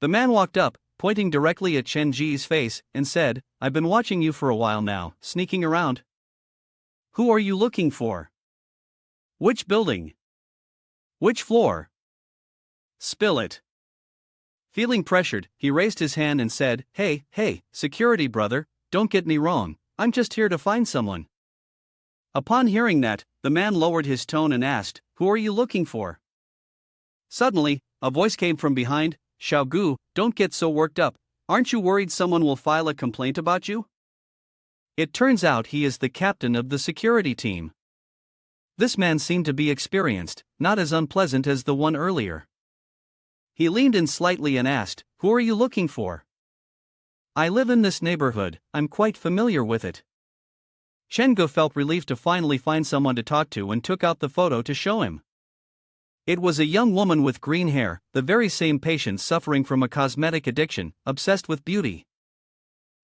The man walked up, pointing directly at Chen Ji's face, and said, I've been watching you for a while now, sneaking around. Who are you looking for? Which building? Which floor? Spill it. Feeling pressured, he raised his hand and said, hey, security brother, don't get me wrong, I'm just here to find someone. Upon hearing that, the man lowered his tone and asked, who are you looking for? Suddenly, a voice came from behind, Xiaogu, don't get so worked up, aren't you worried someone will file a complaint about you? It turns out he is the captain of the security team. This man seemed to be experienced, not as unpleasant as the one earlier. He leaned in slightly and asked, who are you looking for? I live in this neighborhood, I'm quite familiar with it. Chengu felt relieved to finally find someone to talk to and took out the photo to show him. It was a young woman with green hair, the very same patient suffering from a cosmetic addiction, obsessed with beauty.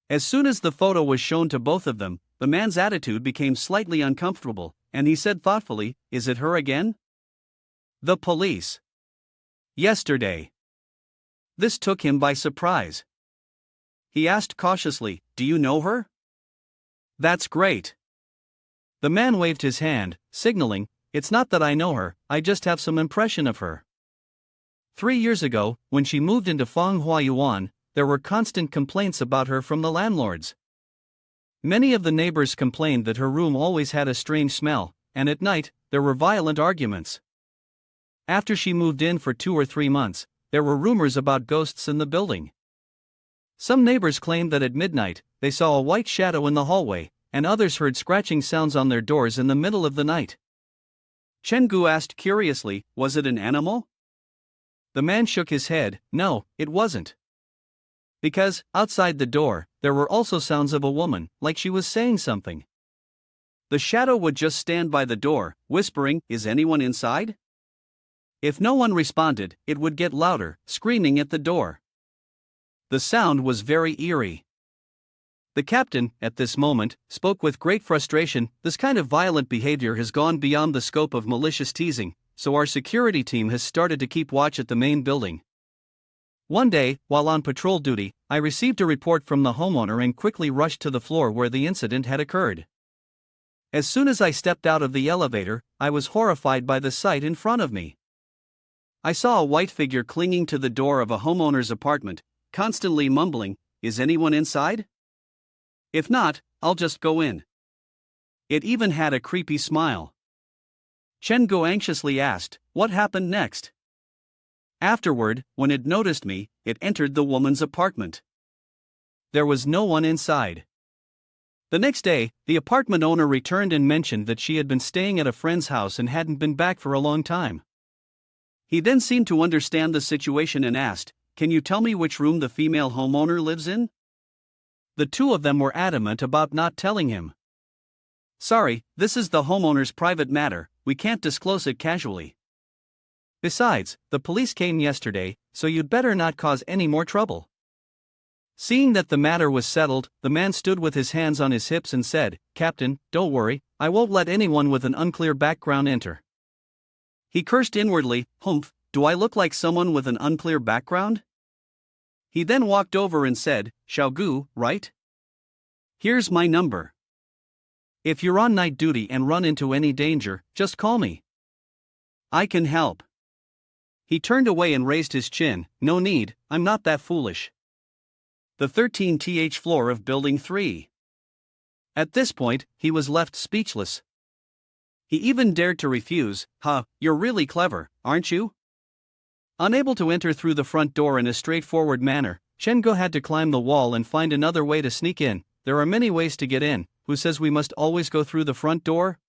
As soon as the photo was shown to both of them, the man's attitude became slightly uncomfortable, and he said thoughtfully, is it her again? The police. Yesterday. This took him by surprise. He asked cautiously, do you know her? That's great. The man waved his hand, signaling, it's not that I know her, I just have some impression of her. 3 years ago, when she moved into Fanghua Yuan, there were constant complaints about her from the landlords. Many of the neighbors complained that her room always had a strange smell, and at night, there were violent arguments. After she moved in for 2 or 3 months, there were rumors about ghosts in the building. Some neighbors claimed that at midnight, they saw a white shadow in the hallway, and others heard scratching sounds on their doors in the middle of the night. Chengu asked curiously, was it an animal? The man shook his head, no, it wasn't. Because, outside the door, there were also sounds of a woman, like she was saying something. The shadow would just stand by the door, whispering, is anyone inside? If no one responded, it would get louder, screaming at the door. The sound was very eerie. The captain, at this moment, spoke with great frustration, this kind of violent behavior has gone beyond the scope of malicious teasing, so our security team has started to keep watch at the main building. One day, while on patrol duty, I received a report from the homeowner and quickly rushed to the floor where the incident had occurred. As soon as I stepped out of the elevator, I was horrified by the sight in front of me. I saw a white figure clinging to the door of a homeowner's apartment, constantly mumbling, is anyone inside? If not, I'll just go in. It even had a creepy smile. Chengu anxiously asked, what happened next? Afterward, when it noticed me, it entered the woman's apartment. There was no one inside. The next day, the apartment owner returned and mentioned that she had been staying at a friend's house and hadn't been back for a long time. He then seemed to understand the situation and asked, can you tell me which room the female homeowner lives in? The two of them were adamant about not telling him. Sorry, this is the homeowner's private matter, we can't disclose it casually. Besides, the police came yesterday, so you'd better not cause any more trouble. Seeing that the matter was settled, the man stood with his hands on his hips and said, Captain, don't worry, I won't let anyone with an unclear background enter. He cursed inwardly, humph, do I look like someone with an unclear background? He then walked over and said, Xiaogu, right? Here's my number. If you're on night duty and run into any danger, just call me. I can help. He turned away and raised his chin. No need, I'm not that foolish. The 13th floor of Building 3. At this point, he was left speechless. He even dared to refuse. You're really clever, aren't you? Unable to enter through the front door in a straightforward manner, Chen-gu had to climb the wall and find another way to sneak in. There are many ways to get in. Who says we must always go through the front door?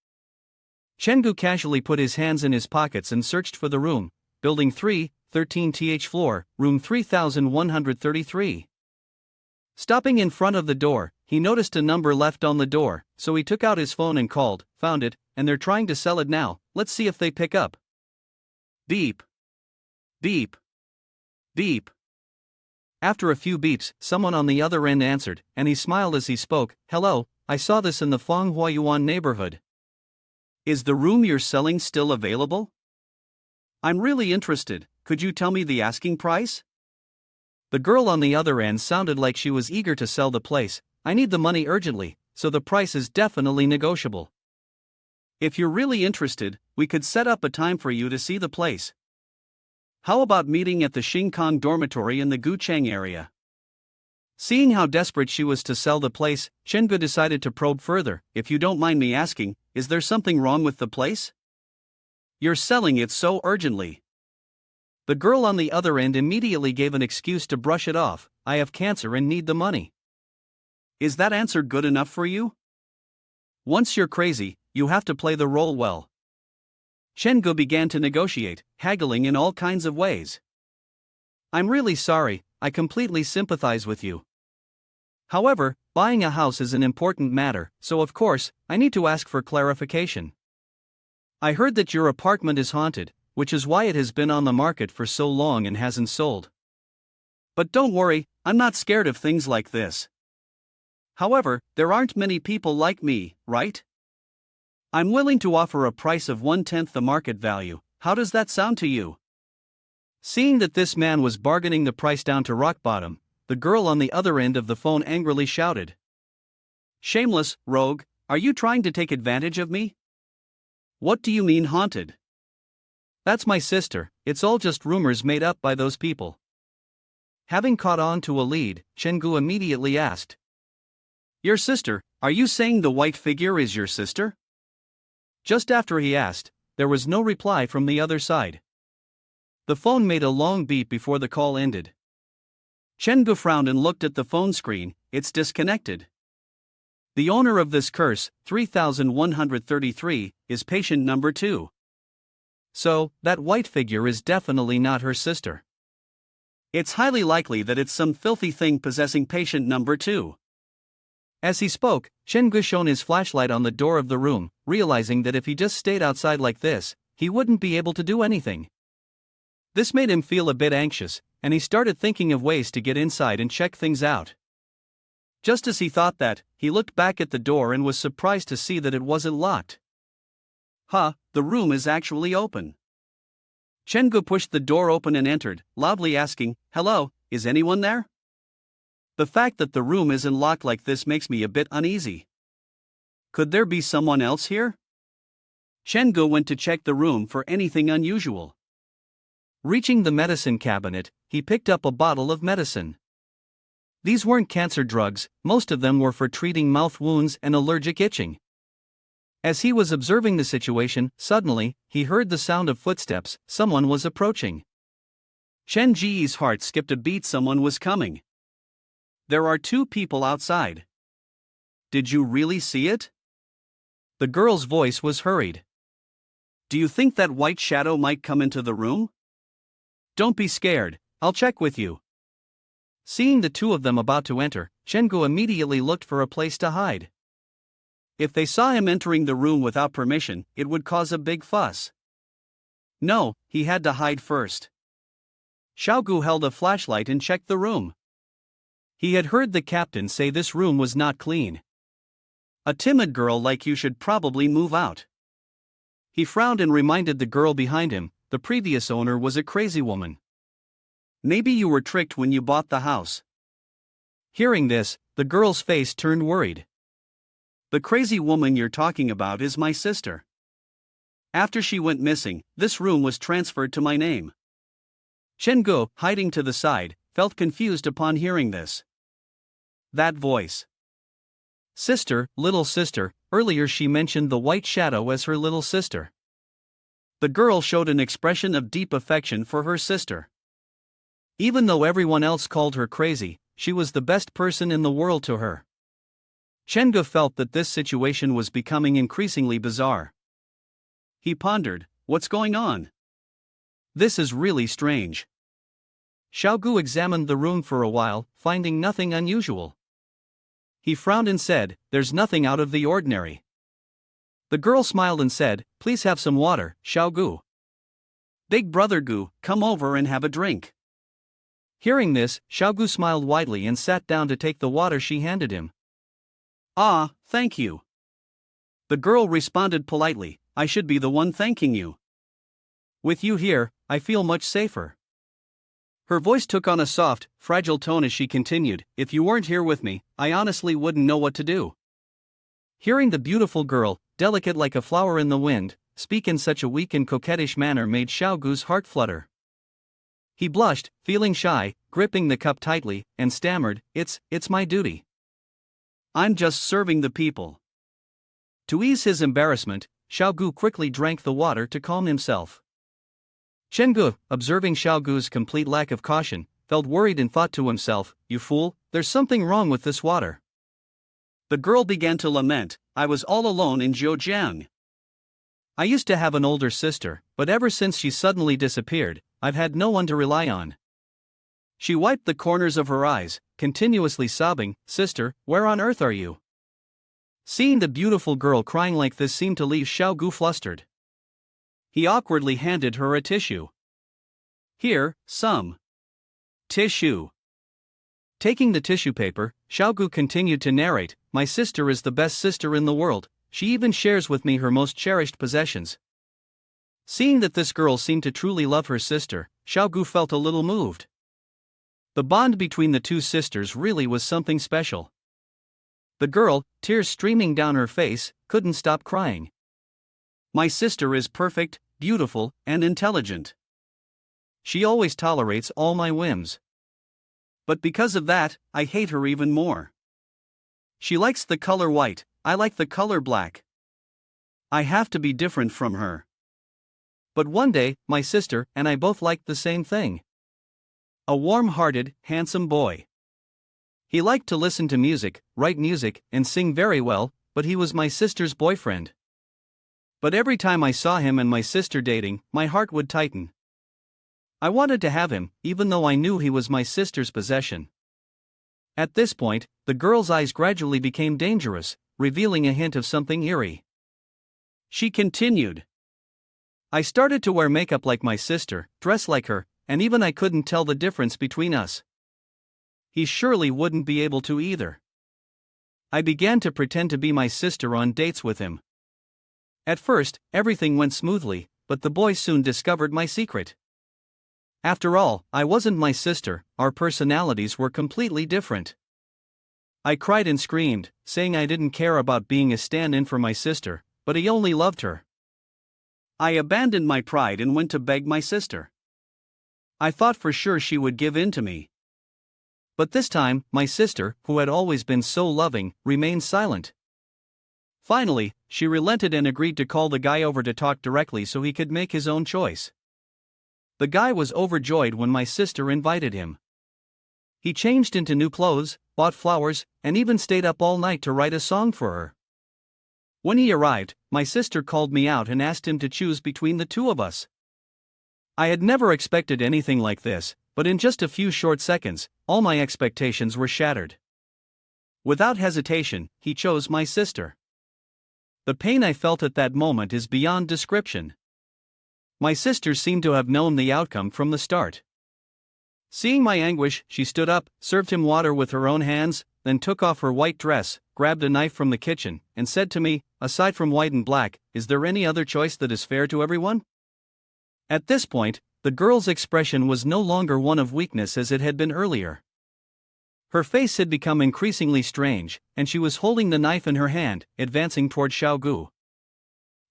Chen-gu casually put his hands in his pockets and searched for the room. Building 3, 13th floor, room 3133. Stopping in front of the door, he noticed a number left on the door, so he took out his phone and called. Found it, and they're trying to sell it now. Let's see if they pick up. Beep. Beep. Beep. After a few beeps, someone on the other end answered, and he smiled as he spoke. Hello, I saw this in the Fenghuayuan neighborhood. Is the room you're selling still available? I'm really interested. Could you tell me the asking price? The girl on the other end sounded like she was eager to sell the place. I need the money urgently, so the price is definitely negotiable. If you're really interested, we could set up a time for you to see the place. How about meeting at the Xingkang dormitory in the Gucheng area? Seeing how desperate she was to sell the place, Chen-gu decided to probe further. If you don't mind me asking, is there something wrong with the place? You're selling it so urgently. The girl on the other end immediately gave an excuse to brush it off. I have cancer and need the money. Is that answer good enough for you? Once you're crazy, you have to play the role well. Chen-gu began to negotiate, haggling in all kinds of ways. I'm really sorry, I completely sympathize with you. However, buying a house is an important matter, so of course, I need to ask for clarification. I heard that your apartment is haunted, which is why it has been on the market for so long and hasn't sold. But don't worry, I'm not scared of things like this. However, there aren't many people like me, right? I'm willing to offer a price of 1/10 the market value. How does that sound to you? Seeing that this man was bargaining the price down to rock bottom, the girl on the other end of the phone angrily shouted. Shameless, rogue, are you trying to take advantage of me? What do you mean haunted? That's my sister, it's all just rumors made up by those people. Having caught on to a lead, Chen-gu immediately asked. Your sister, are you saying the white figure is your sister? Just after he asked, there was no reply from the other side. The phone made a long beep before the call ended. Chen-gu frowned and looked at the phone screen. It's disconnected. The owner of this curse, 3133, is patient number 2. So, that white figure is definitely not her sister. It's highly likely that it's some filthy thing possessing patient number 2. As he spoke, Chen-gu shone his flashlight on the door of the room, realizing that if he just stayed outside like this, he wouldn't be able to do anything. This made him feel a bit anxious, and he started thinking of ways to get inside and check things out. Just as he thought that, he looked back at the door and was surprised to see that it wasn't locked. The room is actually open. Chen-gu pushed the door open and entered, loudly asking, "Hello, is anyone there?" The fact that the room isn't locked like this makes me a bit uneasy. Could there be someone else here? Chen-gu went to check the room for anything unusual. Reaching the medicine cabinet, he picked up a bottle of medicine. These weren't cancer drugs, most of them were for treating mouth wounds and allergic itching. As he was observing the situation, suddenly, he heard the sound of footsteps. Someone was approaching. Chen Ji's heart skipped a beat. Someone was coming. There are 2 people outside. Did you really see it? The girl's voice was hurried. Do you think that white shadow might come into the room? Don't be scared, I'll check with you. Seeing the 2 of them about to enter, Chen-gu immediately looked for a place to hide. If they saw him entering the room without permission, it would cause a big fuss. No, he had to hide first. Xiaogu held a flashlight and checked the room. He had heard the captain say this room was not clean. A timid girl like you should probably move out. He frowned and reminded the girl behind him, the previous owner was a crazy woman. Maybe you were tricked when you bought the house. Hearing this, the girl's face turned worried. The crazy woman you're talking about is my sister. After she went missing, this room was transferred to my name. Chen-gu, hiding to the side, felt confused upon hearing this. That voice. Sister, little sister, earlier she mentioned the white shadow as her little sister. The girl showed an expression of deep affection for her sister. Even though everyone else called her crazy, she was the best person in the world to her. Chen-gu felt that this situation was becoming increasingly bizarre. He pondered, what's going on? This is really strange. Xiaogu examined the room for a while, finding nothing unusual. He frowned and said, there's nothing out of the ordinary. The girl smiled and said, please have some water, Xiaogu. Big brother Gu, come over and have a drink. Hearing this, Xiaogu smiled widely and sat down to take the water she handed him. Ah, thank you. The girl responded politely, I should be the one thanking you. With you here, I feel much safer. Her voice took on a soft, fragile tone as she continued, if you weren't here with me, I honestly wouldn't know what to do. Hearing the beautiful girl, delicate like a flower in the wind, speak in such a weak and coquettish manner made Xiaogu's heart flutter. He blushed, feeling shy, gripping the cup tightly, and stammered, it's my duty. I'm just serving the people. To ease his embarrassment, Xiaogu quickly drank the water to calm himself. Chen-gu, observing Xiaogu's complete lack of caution, felt worried and thought to himself, you fool, there's something wrong with this water. The girl began to lament, I was all alone in Zhejiang. I used to have an older sister, but ever since she suddenly disappeared, I've had no one to rely on. She wiped the corners of her eyes, continuously sobbing, sister, where on earth are you? Seeing the beautiful girl crying like this seemed to leave Xiaogu flustered. He awkwardly handed her a tissue. Here, some tissue. Taking the tissue paper, Xiaogu continued to narrate, my sister is the best sister in the world, she even shares with me her most cherished possessions. Seeing that this girl seemed to truly love her sister, Xiaogu felt a little moved. The bond between the two sisters really was something special. The girl, tears streaming down her face, couldn't stop crying. My sister is perfect, beautiful, and intelligent. She always tolerates all my whims. But because of that, I hate her even more. She likes the color white, I like the color black. I have to be different from her. But one day, my sister and I both liked the same thing. A warm-hearted, handsome boy. He liked to listen to music, write music, and sing very well, but he was my sister's boyfriend. But every time I saw him and my sister dating, my heart would tighten. I wanted to have him, even though I knew he was my sister's possession. At this point, the girl's eyes gradually became dangerous, revealing a hint of something eerie. She continued. I started to wear makeup like my sister, dress like her, and even I couldn't tell the difference between us. He surely wouldn't be able to either. I began to pretend to be my sister on dates with him. At first, everything went smoothly, but the boy soon discovered my secret. After all, I wasn't my sister, our personalities were completely different. I cried and screamed, saying I didn't care about being a stand-in for my sister, but he only loved her. I abandoned my pride and went to beg my sister. I thought for sure she would give in to me. But this time, my sister, who had always been so loving, remained silent. Finally, she relented and agreed to call the guy over to talk directly so he could make his own choice. The guy was overjoyed when my sister invited him. He changed into new clothes, bought flowers, and even stayed up all night to write a song for her. When he arrived, my sister called me out and asked him to choose between the two of us. I had never expected anything like this, but in just a few short seconds, all my expectations were shattered. Without hesitation, he chose my sister. The pain I felt at that moment is beyond description. My sister seemed to have known the outcome from the start. Seeing my anguish, she stood up, served him water with her own hands, then took off her white dress, grabbed a knife from the kitchen, and said to me, aside from white and black, is there any other choice that is fair to everyone? At this point, the girl's expression was no longer one of weakness as it had been earlier. Her face had become increasingly strange, and she was holding the knife in her hand, advancing toward Xiaogu.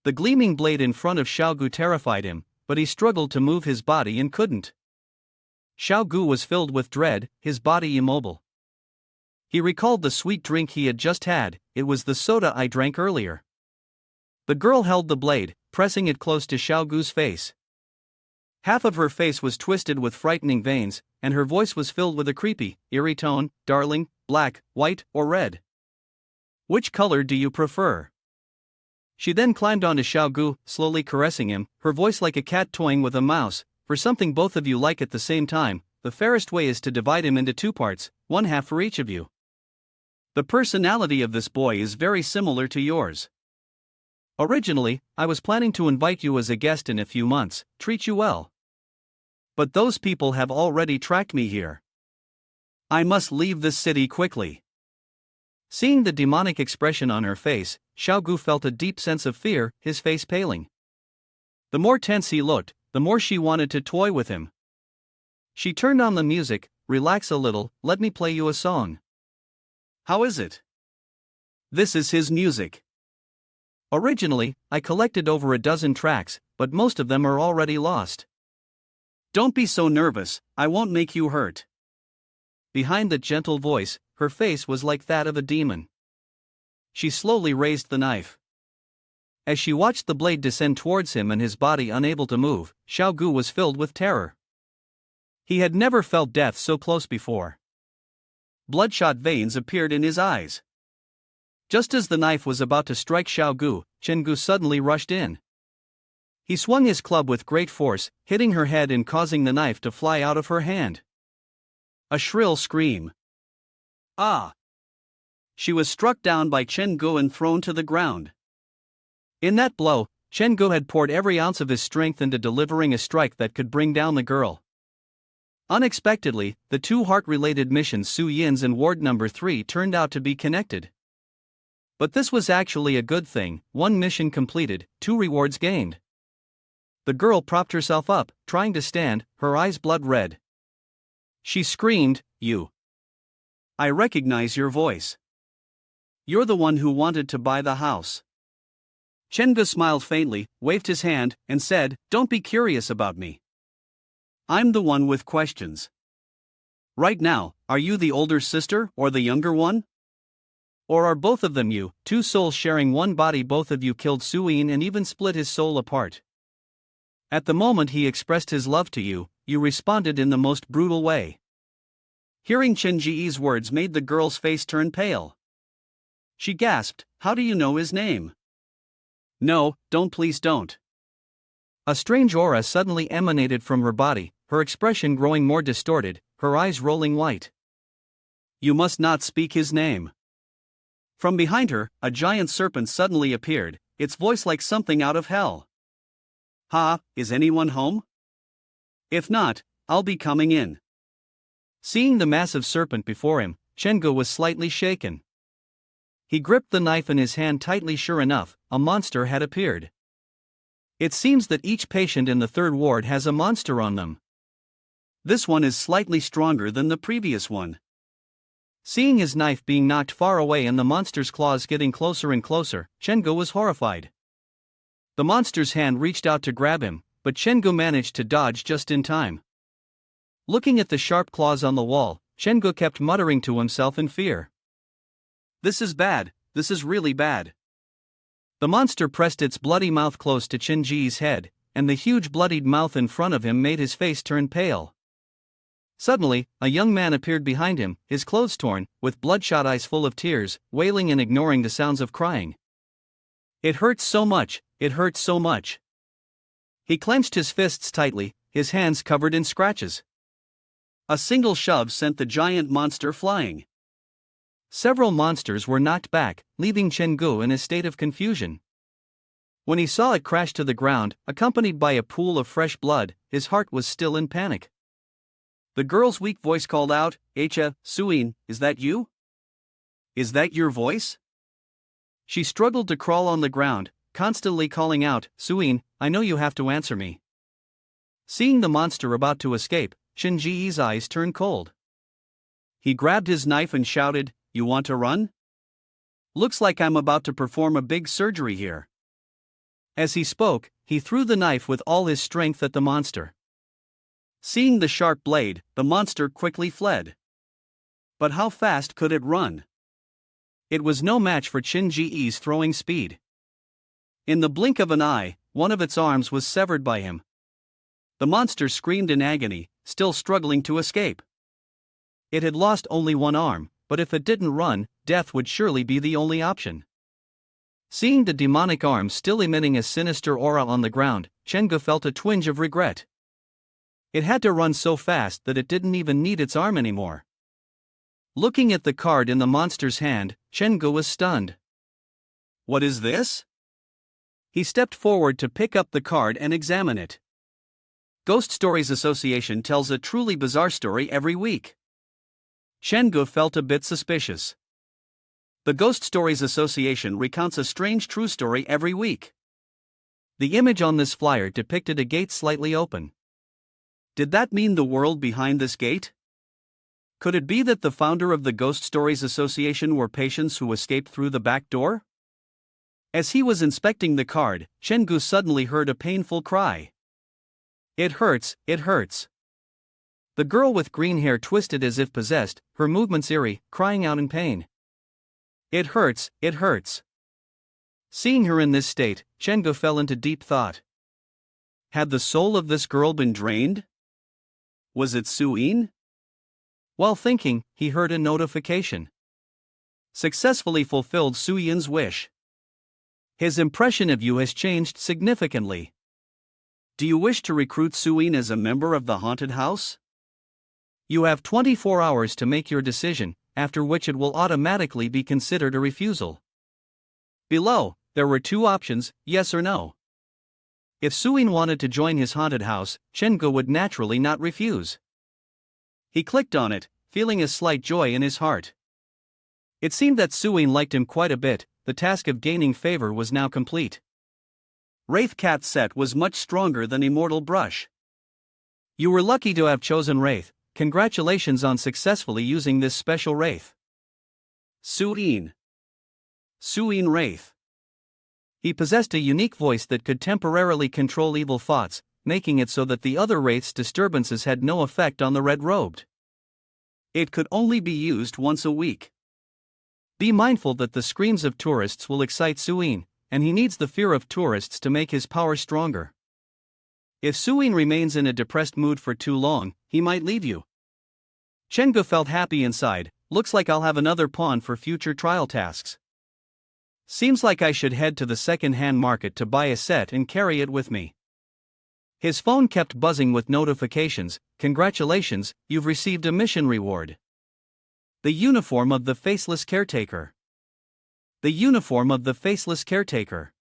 The gleaming blade in front of Xiaogu terrified him, but he struggled to move his body and couldn't. Xiaogu was filled with dread, his body immobile. He recalled the sweet drink he had just had. It was the soda I drank earlier. The girl held the blade, pressing it close to Xiaogu's face. Half of her face was twisted with frightening veins, and her voice was filled with a creepy, eerie tone. Darling, black, white, or red? Which color do you prefer? She then climbed onto Xiaogu, slowly caressing him, her voice like a cat toying with a mouse. For something both of you like at the same time, the fairest way is to divide him into two parts, one half for each of you. The personality of this boy is very similar to yours. Originally, I was planning to invite you as a guest in a few months, treat you well. But those people have already tracked me here. I must leave this city quickly. Seeing the demonic expression on her face, Xiaogu felt a deep sense of fear, his face paling. The more tense he looked, the more she wanted to toy with him. She turned on the music. Relax a little, let me play you a song. How is it? This is his music. Originally, I collected over a dozen tracks, but most of them are already lost. Don't be so nervous, I won't make you hurt. Behind the gentle voice, her face was like that of a demon. She slowly raised the knife. As she watched the blade descend towards him and his body unable to move, Xiaogu was filled with terror. He had never felt death so close before. Bloodshot veins appeared in his eyes. Just as the knife was about to strike Xiaogu, Chengu suddenly rushed in. He swung his club with great force, hitting her head and causing the knife to fly out of her hand. A shrill scream. Ah! She was struck down by Chengu and thrown to the ground. In that blow, Chengu had poured every ounce of his strength into delivering a strike that could bring down the girl. Unexpectedly, the two heart-related missions Su Yin's and Ward Number 3 turned out to be connected. But this was actually a good thing, one mission completed, 2 rewards gained. The girl propped herself up, trying to stand, her eyes blood red. She screamed, "You! I recognize your voice. You're the one who wanted to buy the house." Chengu smiled faintly, waved his hand, and said, "Don't be curious about me. I'm the one with questions. Right now, are you the older sister or the younger one? Or are both of them you, two souls sharing one body? Both of you killed Suyin and even split his soul apart. At the moment he expressed his love to you, you responded in the most brutal way." Hearing Chen Ji's words made the girl's face turn pale. She gasped, "How do you know his name?" "No, don't, please don't." A strange aura suddenly emanated from her body, her expression growing more distorted, her eyes rolling white. "You must not speak his name." From behind her, a giant serpent suddenly appeared, its voice like something out of hell. "Ha, is anyone home? If not, I'll be coming in." Seeing the massive serpent before him, Chengu was slightly shaken. He gripped the knife in his hand tightly. Sure enough, a monster had appeared. It seems that each patient in the third ward has a monster on them. This one is slightly stronger than the previous one. Seeing his knife being knocked far away and the monster's claws getting closer and closer, Chengu was horrified. The monster's hand reached out to grab him, but Chengu managed to dodge just in time. Looking at the sharp claws on the wall, Chengu kept muttering to himself in fear. "This is bad, this is really bad." The monster pressed its bloody mouth close to Chen Ji's head, and the huge bloodied mouth in front of him made his face turn pale. Suddenly, a young man appeared behind him, his clothes torn, with bloodshot eyes full of tears, wailing and ignoring the sounds of crying. "It hurts so much, it hurts so much." He clenched his fists tightly, his hands covered in scratches. A single shove sent the giant monster flying. Several monsters were knocked back, leaving Chengu in a state of confusion. When he saw it crash to the ground, accompanied by a pool of fresh blood, his heart was still in panic. The girl's weak voice called out, "Acha, Suyin, is that you? Is that your voice?" She struggled to crawl on the ground, constantly calling out, "Suyin, I know you have to answer me." Seeing the monster about to escape, Shinji's eyes turned cold. He grabbed his knife and shouted, "You want to run? Looks like I'm about to perform a big surgery here." As he spoke, he threw the knife with all his strength at the monster. Seeing the sharp blade, the monster quickly fled. But how fast could it run? It was no match for Chin Ji's throwing speed. In the blink of an eye, one of its arms was severed by him. The monster screamed in agony, still struggling to escape. It had lost only one arm, but if it didn't run, death would surely be the only option. Seeing the demonic arm still emitting a sinister aura on the ground, Chengu felt a twinge of regret. It had to run so fast that it didn't even need its arm anymore. Looking at the card in the monster's hand, Chengu was stunned. What is this? He stepped forward to pick up the card and examine it. Ghost Stories Association tells a truly bizarre story every week. Chengu felt a bit suspicious. The Ghost Stories Association recounts a strange true story every week. The image on this flyer depicted a gate slightly open. Did that mean the world behind this gate? Could it be that the founder of the Ghost Stories Association were patients who escaped through the back door? As he was inspecting the card, Chengu suddenly heard a painful cry. "It hurts, it hurts." The girl with green hair twisted as if possessed, her movements eerie, crying out in pain. "It hurts, it hurts." Seeing her in this state, Chengu fell into deep thought. Had the soul of this girl been drained? Was it Suyin? While thinking, he heard a notification. Successfully fulfilled Suyin's wish. His impression of you has changed significantly. Do you wish to recruit Suyin as a member of the haunted house? You have 24 hours to make your decision, after which it will automatically be considered a refusal. Below, there were two options, yes or no. If Suyin wanted to join his haunted house, Chengu would naturally not refuse. He clicked on it, feeling a slight joy in his heart. It seemed that Suyin liked him quite a bit. The task of gaining favor was now complete. Wraith Cat set was much stronger than Immortal Brush. You were lucky to have chosen Wraith. Congratulations on successfully using this special Wraith. Suyin Wraith. He possessed a unique voice that could temporarily control evil thoughts, making it so that the other Wraith's disturbances had no effect on the red-robed. It could only be used once a week. Be mindful that the screams of tourists will excite Suyin, and he needs the fear of tourists to make his power stronger. If Suyin remains in a depressed mood for too long, he might leave you. Chengu felt happy inside. Looks like I'll have another pawn for future trial tasks. Seems like I should head to the second-hand market to buy a set and carry it with me. His phone kept buzzing with notifications. Congratulations, you've received a mission reward. The uniform of the faceless caretaker. The uniform of the faceless caretaker.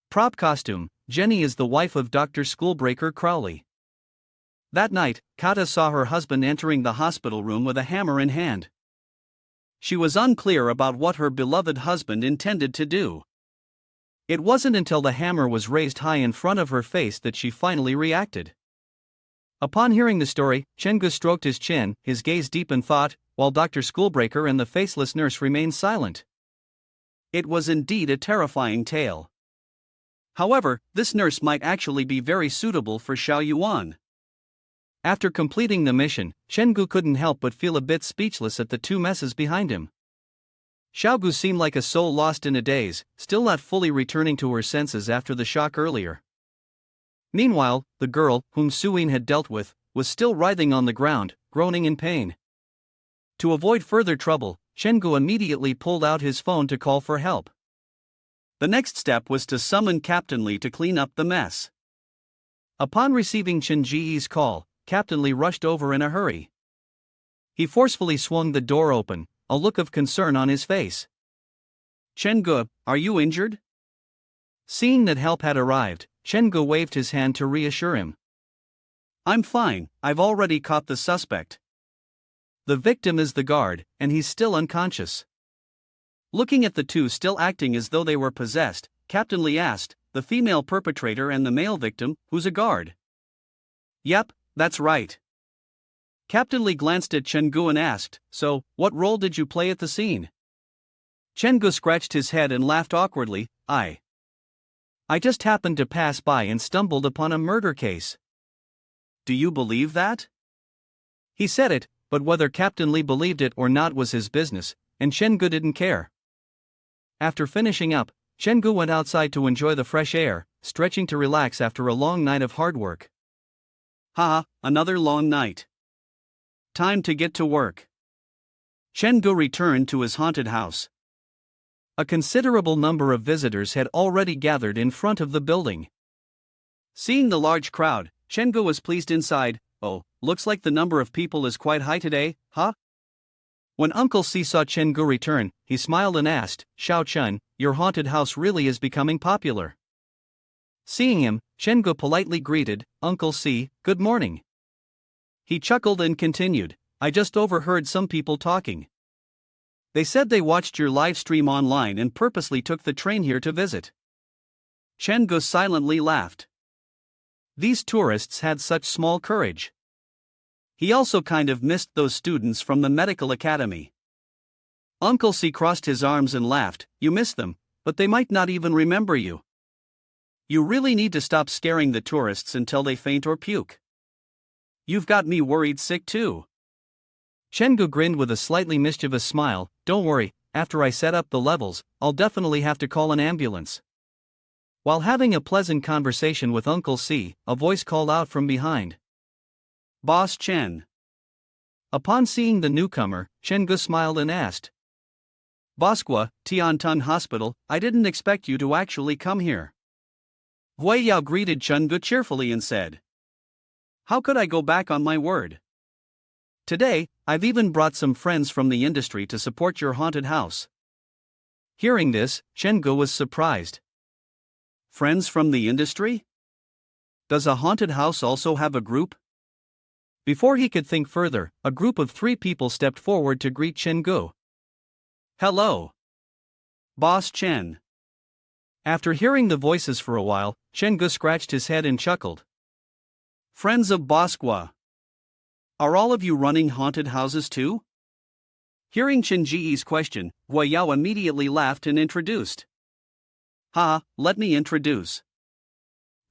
Prop costume. Jenny is the wife of Dr. Schoolbreaker Crowley. That night, Kata saw her husband entering the hospital room with a hammer in hand. She was unclear about what her beloved husband intended to do. It wasn't until the hammer was raised high in front of her face that she finally reacted. Upon hearing the story, Chengu stroked his chin, his gaze deep in thought, while Dr. Schoolbreaker and the faceless nurse remained silent. It was indeed a terrifying tale. However, this nurse might actually be very suitable for Xiao Yuan. After completing the mission, Chengu couldn't help but feel a bit speechless at the two messes behind him. Xiaogu seemed like a soul lost in a daze, still not fully returning to her senses after the shock earlier. Meanwhile, the girl, whom Suyin had dealt with, was still writhing on the ground, groaning in pain. To avoid further trouble, Chengu immediately pulled out his phone to call for help. The next step was to summon Captain Li to clean up the mess. Upon receiving Chen Ji's call, Captain Li rushed over in a hurry. He forcefully swung the door open, a look of concern on his face. "Chengu, are you injured?" Seeing that help had arrived, Chengu waved his hand to reassure him. "I'm fine, I've already caught the suspect. The victim is the guard, and he's still unconscious." Looking at the two still acting as though they were possessed, Captain Li asked, "The female perpetrator and the male victim, who's a guard?" "Yep, that's right." Captain Lee glanced at Chen-gu and asked, "So, what role did you play at the scene?" Chen-gu scratched his head and laughed awkwardly. I just happened to pass by and stumbled upon a murder case." "Do you believe that?" He said it, but whether Captain Lee believed it or not was his business, and Chen-gu didn't care. After finishing up, Chen-gu went outside to enjoy the fresh air, stretching to relax after a long night of hard work. Haha, another long night. Time to get to work. Chen-gu returned to his haunted house. A considerable number of visitors had already gathered in front of the building. Seeing the large crowd, Chen-gu was pleased inside. "Oh, looks like the number of people is quite high today, huh?" When Uncle C saw Chen-gu return, he smiled and asked, "Xiao-chun, your haunted house really is becoming popular." Seeing him, Chen-gu politely greeted, "Uncle C, good morning." He chuckled and continued, "I just overheard some people talking. They said they watched your live stream online and purposely took the train here to visit." Chen-gu silently laughed. These tourists had such small courage. He also kind of missed those students from the medical academy. Uncle C crossed his arms and laughed, "You miss them, but they might not even remember you. You really need to stop scaring the tourists until they faint or puke. You've got me worried sick too." Chen-gu grinned with a slightly mischievous smile. "Don't worry, after I set up the levels, I'll definitely have to call an ambulance." While having a pleasant conversation with Uncle C, a voice called out from behind, "Boss Chen." Upon seeing the newcomer, Chen-gu smiled and asked, "Bosqua, Tiantan Hospital, I didn't expect you to actually come here." Hui Yao greeted Chen-gu cheerfully and said, "How could I go back on my word? Today, I've even brought some friends from the industry to support your haunted house." Hearing this, Chen-gu was surprised. Friends from the industry? Does a haunted house also have a group? Before he could think further, a group of 3 people stepped forward to greet Chen-gu. "Hello, Boss Chen." After hearing the voices for a while, Chen-gu scratched his head and chuckled. "Friends of Bosqua. Are all of you running haunted houses too?" Hearing Chen Ji's question, Hui Yao immediately laughed and introduced. Let me introduce.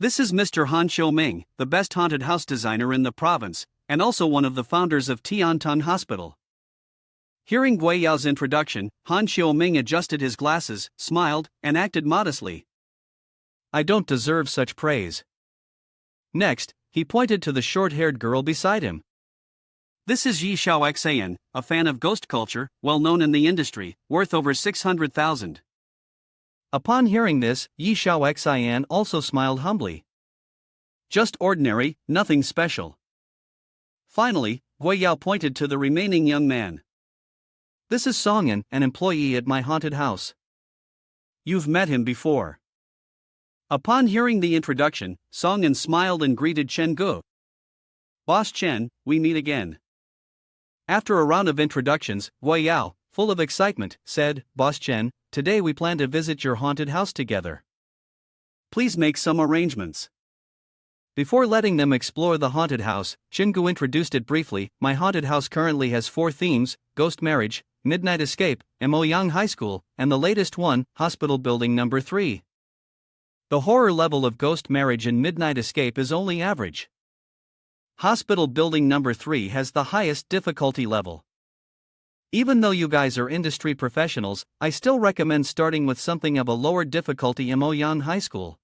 This is Mr. Han Xiuming, the best haunted house designer in the province, and also one of the founders of Tiantan Hospital. Hearing Hui Yao's introduction, Han Xiuming adjusted his glasses, smiled, and acted modestly. "I don't deserve such praise." Next, he pointed to the short-haired girl beside him. "This is Yi Xiao Xan, a fan of ghost culture, well known in the industry, worth over 600,000. Upon hearing this, Yi Xiao Xian also smiled humbly. "Just ordinary, nothing special." Finally, Hui Yao pointed to the remaining young man. "This is Songan, an employee at my haunted house. You've met him before." Upon hearing the introduction, Songan smiled and greeted Chen-gu. "Boss Chen, we meet again." After a round of introductions, Hui Yao, full of excitement, said, "Boss Chen, today we plan to visit your haunted house together. Please make some arrangements." Before letting them explore the haunted house, Chen-gu introduced it briefly. "My haunted house currently has 4 themes: ghost marriage, midnight escape, Moyang High School, and the latest one, hospital building number 3. The horror level of ghost marriage and midnight escape is only average. Hospital building number 3 has the highest difficulty level. Even though you guys are industry professionals, I still recommend starting with something of a lower difficulty in Moyang High School."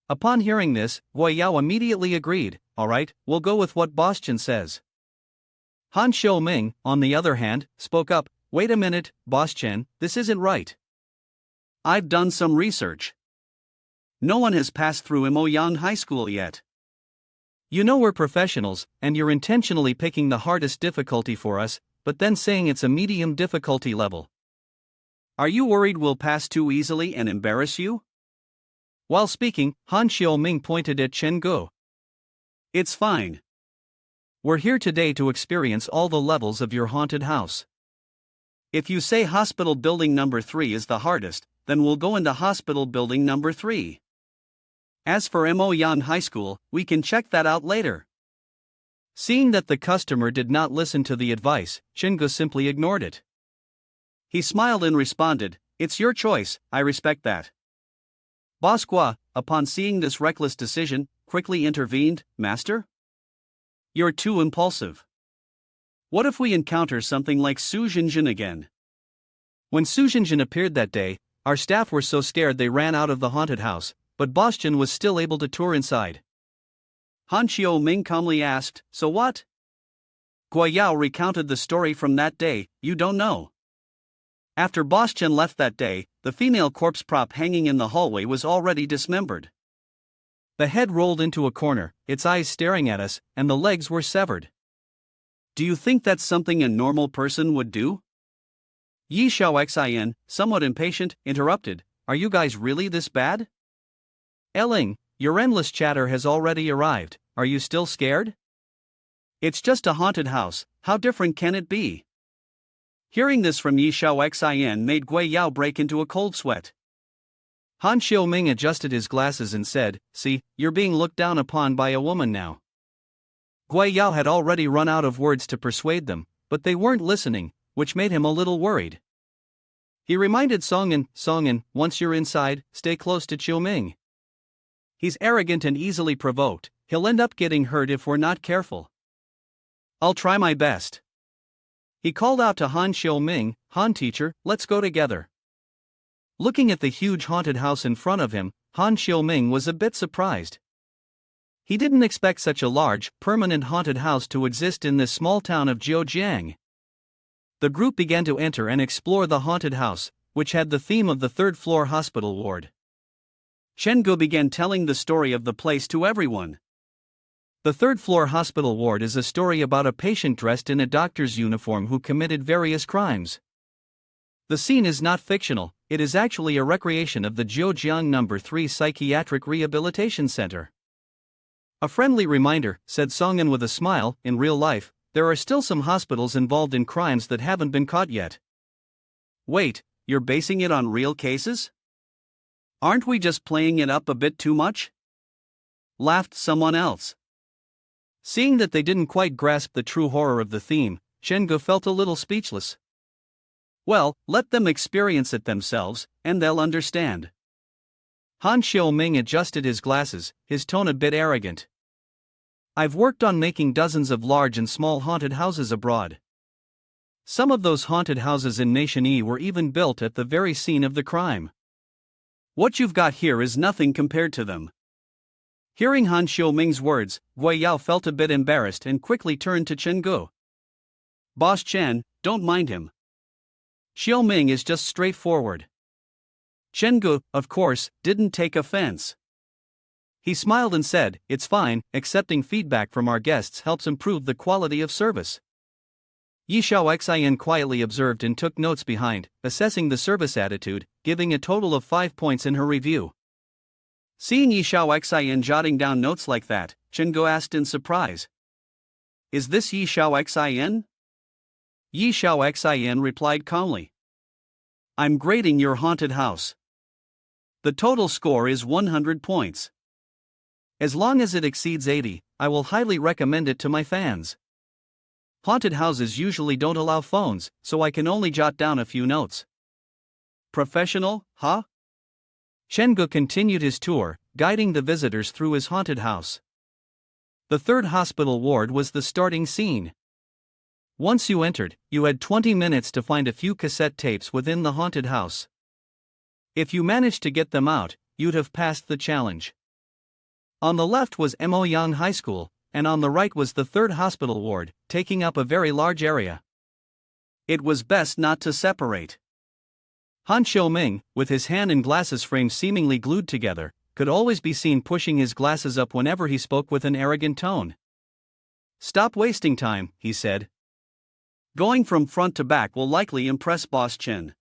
Upon hearing this, Hui Yao immediately agreed. "Alright, we'll go with what Boss Chen says." Han Xiuming, on the other hand, spoke up. "Wait a minute, Boss Chen, this isn't right. I've done some research. No one has passed through Moyang High School yet. You know we're professionals, and you're intentionally picking the hardest difficulty for us, but then saying it's a medium difficulty level. Are you worried we'll pass too easily and embarrass you?" While speaking, Han Xiuming pointed at Chen-gu. "It's fine. We're here today to experience all the levels of your haunted house. If you say hospital building number 3 is the hardest, then we'll go into hospital building number 3. As for Moyang High School, we can check that out later." Seeing that the customer did not listen to the advice, Chingu simply ignored it. He smiled and responded, "It's your choice, I respect that." Boss Gua, upon seeing this reckless decision, quickly intervened, "Master? You're too impulsive. What if we encounter something like Su Jinjin again?" When Su Jinjin appeared that day, our staff were so scared they ran out of the haunted house, but Boss Jin was still able to tour inside. Han Xiao Ming calmly asked, "So what?" Gua Yao recounted the story from that day. "You don't know." After Boss Chen left that day, the female corpse prop hanging in the hallway was already dismembered. The head rolled into a corner, its eyes staring at us, and the legs were severed. "Do you think that's something a normal person would do?" Yi Xiao Xin, somewhat impatient, interrupted, "Are you guys really this bad?" Eling, your endless chatter has already arrived, are you still scared? It's just a haunted house, how different can it be? Hearing this from Yi Xiao Xin made Gui Yao break into a cold sweat. Han Xiaoming adjusted his glasses and said, "See, you're being looked down upon by a woman now." Gui Yao had already run out of words to persuade them, but they weren't listening, which made him a little worried. He reminded Songan, once you're inside, stay close to Xiaoming. He's arrogant and easily provoked, he'll end up getting hurt if we're not careful. I'll try my best. He called out to Han Xiaoming, "Han teacher, let's go together." Looking at the huge haunted house in front of him, Han Xiaoming was a bit surprised. He didn't expect such a large, permanent haunted house to exist in this small town of Zhejiang. The group began to enter and explore the haunted house, which had the theme of the third-floor hospital ward. Chen Gu began telling the story of the place to everyone. The third-floor hospital ward is a story about a patient dressed in a doctor's uniform who committed various crimes. The scene is not fictional, it is actually a recreation of the Zhejiang No. 3 Psychiatric Rehabilitation Center. A friendly reminder, said Songan with a smile, in real life, there are still some hospitals involved in crimes that haven't been caught yet. Wait, you're basing it on real cases? Aren't we just playing it up a bit too much? Laughed someone else. Seeing that they didn't quite grasp the true horror of the theme, Chengu felt a little speechless. Well, let them experience it themselves, and they'll understand. Han Xiaoming adjusted his glasses, his tone a bit arrogant. I've worked on making dozens of large and small haunted houses abroad. Some of those haunted houses in Nation E were even built at the very scene of the crime. What you've got here is nothing compared to them. Hearing Han Xiaoming's words, Gui Yao felt a bit embarrassed and quickly turned to Chen Gu. Boss Chen, don't mind him. Xiaoming is just straightforward. Chen Gu, of course, didn't take offense. He smiled and said, "It's fine, accepting feedback from our guests helps improve the quality of service." Yi Xiao Xin quietly observed and took notes behind, assessing the service attitude, giving a total of 5 points in her review. Seeing Yi Xiao Xin jotting down notes like that, Chen Gu asked in surprise, "Is this Yi Xiao Xin?" Yi Xiao Xin replied calmly, "I'm grading your haunted house. The total score is 100 points. As long as it exceeds 80, I will highly recommend it to my fans. Haunted houses usually don't allow phones, so I can only jot down a few notes." Professional, huh? Chengu continued his tour, guiding the visitors through his haunted house. The third hospital ward was the starting scene. Once you entered, you had 20 minutes to find a few cassette tapes within the haunted house. If you managed to get them out, you'd have passed the challenge. On the left was Moyang High School, and on the right was the third hospital ward, taking up a very large area. It was best not to separate. Han Xiaoming, with his hand and glasses frame seemingly glued together, could always be seen pushing his glasses up whenever he spoke with an arrogant tone. "Stop wasting time," he said. "Going from front to back will likely impress Boss Chen."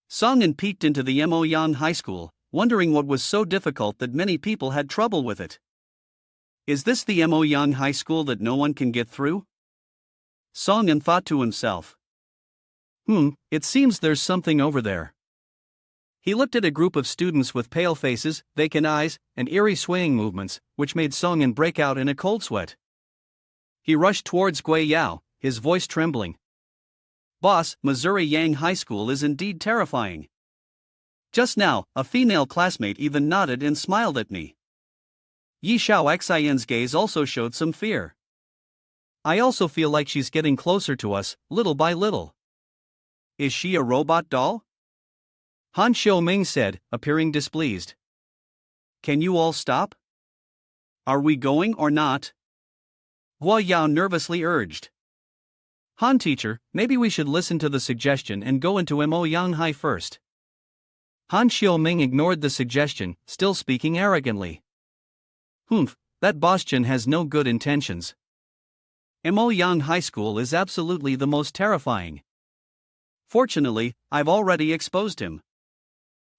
Songan peeked into the Moyang High School, wondering what was so difficult that many people had trouble with it. Is this the Moyang High School that no one can get through? Songan thought to himself. It seems there's something over there. He looked at a group of students with pale faces, vacant eyes, and eerie swaying movements, which made Songan break out in a cold sweat. He rushed towards Gui Yao, his voice trembling. Boss, Missouri Yang High School is indeed terrifying. Just now, a female classmate even nodded and smiled at me. Yi Xiao Xian's gaze also showed some fear. I also feel like she's getting closer to us, little by little. Is she a robot doll? Han Xiaoming said, appearing displeased. Can you all stop? Are we going or not? Hua Yao nervously urged. Han teacher, maybe we should listen to the suggestion and go into Mo Yang Hai first. Han Xiaoming ignored the suggestion, still speaking arrogantly. Humph, that Boschan has no good intentions. Mo Yang High School is absolutely the most terrifying. Fortunately, I've already exposed him.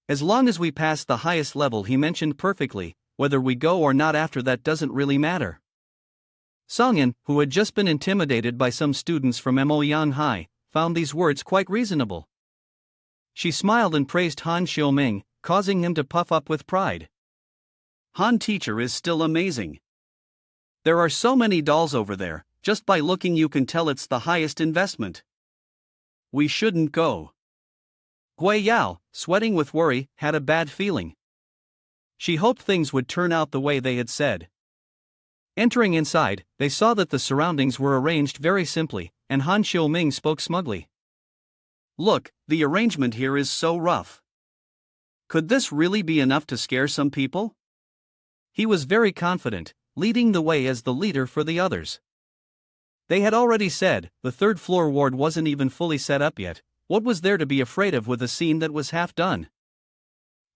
As long as we pass the highest level he mentioned perfectly, whether we go or not after that doesn't really matter. Songyan, who had just been intimidated by some students from Mo Yang High, found these words quite reasonable. She smiled and praised Han Xiaoming, causing him to puff up with pride. Han teacher is still amazing. There are so many dolls over there, just by looking you can tell it's the highest investment. We shouldn't go. Gui Yao, sweating with worry, had a bad feeling. She hoped things would turn out the way they had said. Entering inside, they saw that the surroundings were arranged very simply, and Han Xiaoming spoke smugly. Look, the arrangement here is so rough. Could this really be enough to scare some people? He was very confident, leading the way as the leader for the others. They had already said, the third floor ward wasn't even fully set up yet. What was there to be afraid of with a scene that was half done?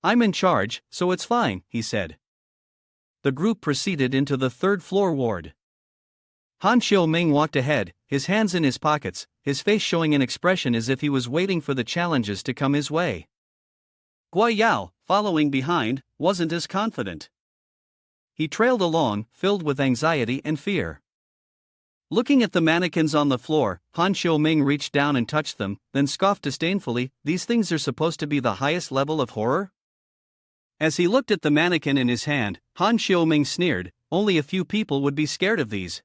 I'm in charge, so it's fine, he said. The group proceeded into the third floor ward. Han Xiaoming walked ahead, his hands in his pockets, his face showing an expression as if he was waiting for the challenges to come his way. Gui Yao, following behind, wasn't as confident. He trailed along, filled with anxiety and fear. Looking at the mannequins on the floor, Han Xiaoming reached down and touched them, then scoffed disdainfully, these things are supposed to be the highest level of horror? As he looked at the mannequin in his hand, Han Xiaoming sneered, only a few people would be scared of these.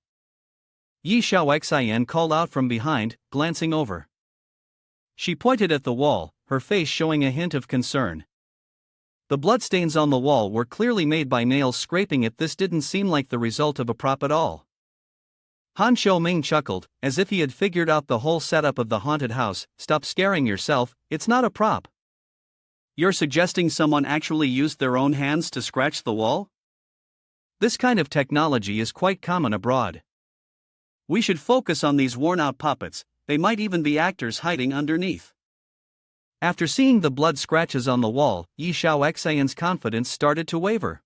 Yi Xiao Xian called out from behind, glancing over. She pointed at the wall, her face showing a hint of concern. The bloodstains on the wall were clearly made by nails scraping it. This didn't seem like the result of a prop at all. Han Xiaoming chuckled, as if he had figured out the whole setup of the haunted house. Stop scaring yourself, it's not a prop. You're suggesting someone actually used their own hands to scratch the wall? This kind of technology is quite common abroad. We should focus on these worn-out puppets, they might even be actors hiding underneath. After seeing the blood scratches on the wall, Yi Xiao Xian's confidence started to waver.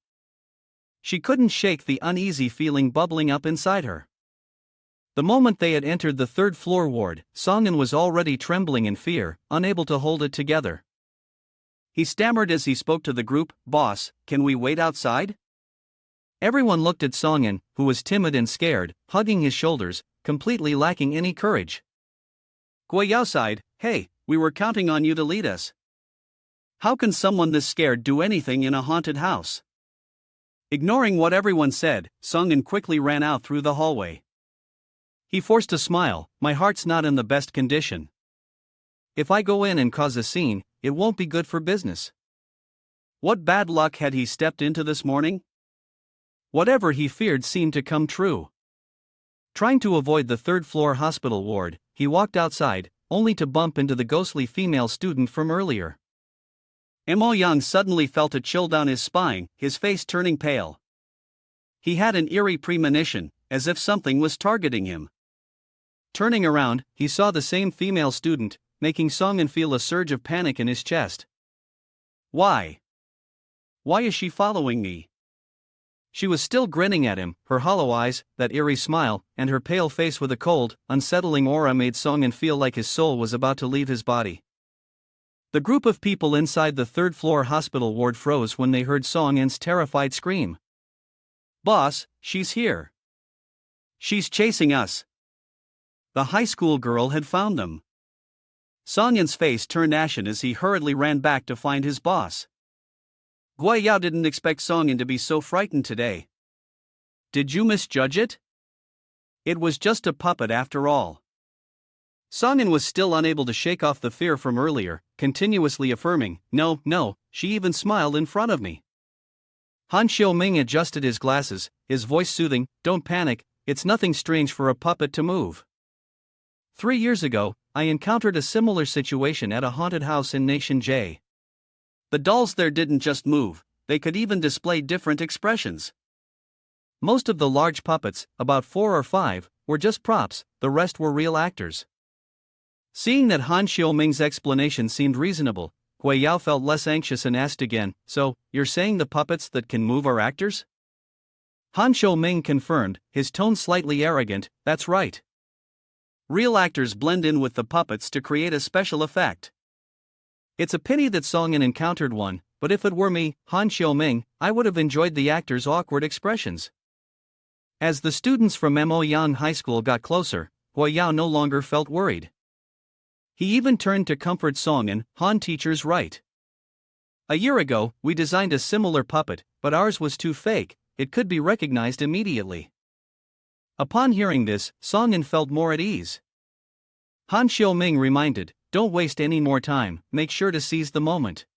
She couldn't shake the uneasy feeling bubbling up inside her. The moment they had entered the third floor ward, Songyan was already trembling in fear, unable to hold it together. He stammered as he spoke to the group, "Boss, can we wait outside?" Everyone looked at Songyan, who was timid and scared, hugging his shoulders, completely lacking any courage. Gui Yao sighed, "Hey, we were counting on you to lead us. How can someone this scared do anything in a haunted house?" Ignoring what everyone said, Songyan quickly ran out through the hallway. He forced a smile, "My heart's not in the best condition. If I go in and cause a scene, it won't be good for business." What bad luck had he stepped into this morning? Whatever he feared seemed to come true. Trying to avoid the third-floor hospital ward, he walked outside, only to bump into the ghostly female student from earlier. Mo Yang suddenly felt a chill down his spine, his face turning pale. He had an eerie premonition, as if something was targeting him. Turning around, he saw the same female student, making Songyan feel a surge of panic in his chest. Why? Why is she following me? She was still grinning at him, her hollow eyes, that eerie smile, and her pale face with a cold, unsettling aura made Songyan feel like his soul was about to leave his body. The group of people inside the third-floor hospital ward froze when they heard Songyan's terrified scream. "Boss, she's here. She's chasing us." The high school girl had found them. Songyan's face turned ashen as he hurriedly ran back to find his boss. Gui Yao didn't expect Songyan to be so frightened today. "Did you misjudge it?" It was just a puppet after all. Songin was still unable to shake off the fear from earlier, continuously affirming, "No, no," she even smiled in front of me. Han Xiaoming adjusted his glasses, his voice soothing, "Don't panic, it's nothing strange for a puppet to move." 3 years ago, I encountered a similar situation at a haunted house in Nation J. The dolls there didn't just move, they could even display different expressions. Most of the large puppets, about 4 or 5, were just props, the rest were real actors. Seeing that Han Xiaoming's explanation seemed reasonable, Hui Yao felt less anxious and asked again, "So, you're saying the puppets that can move are actors?" Han Xiaoming confirmed, his tone slightly arrogant, "That's right. Real actors blend in with the puppets to create a special effect." It's a pity that Songin encountered one, but if it were me, Han Xiaoming, I would have enjoyed the actors' awkward expressions. As the students from Moyang High School got closer, Hui Yao no longer felt worried. He even turned to comfort Songin, "Han teacher's right. A year ago, we designed a similar puppet, but ours was too fake, it could be recognized immediately." Upon hearing this, Songin felt more at ease. Han Xiaoming reminded, "Don't waste any more time, make sure to seize the moment."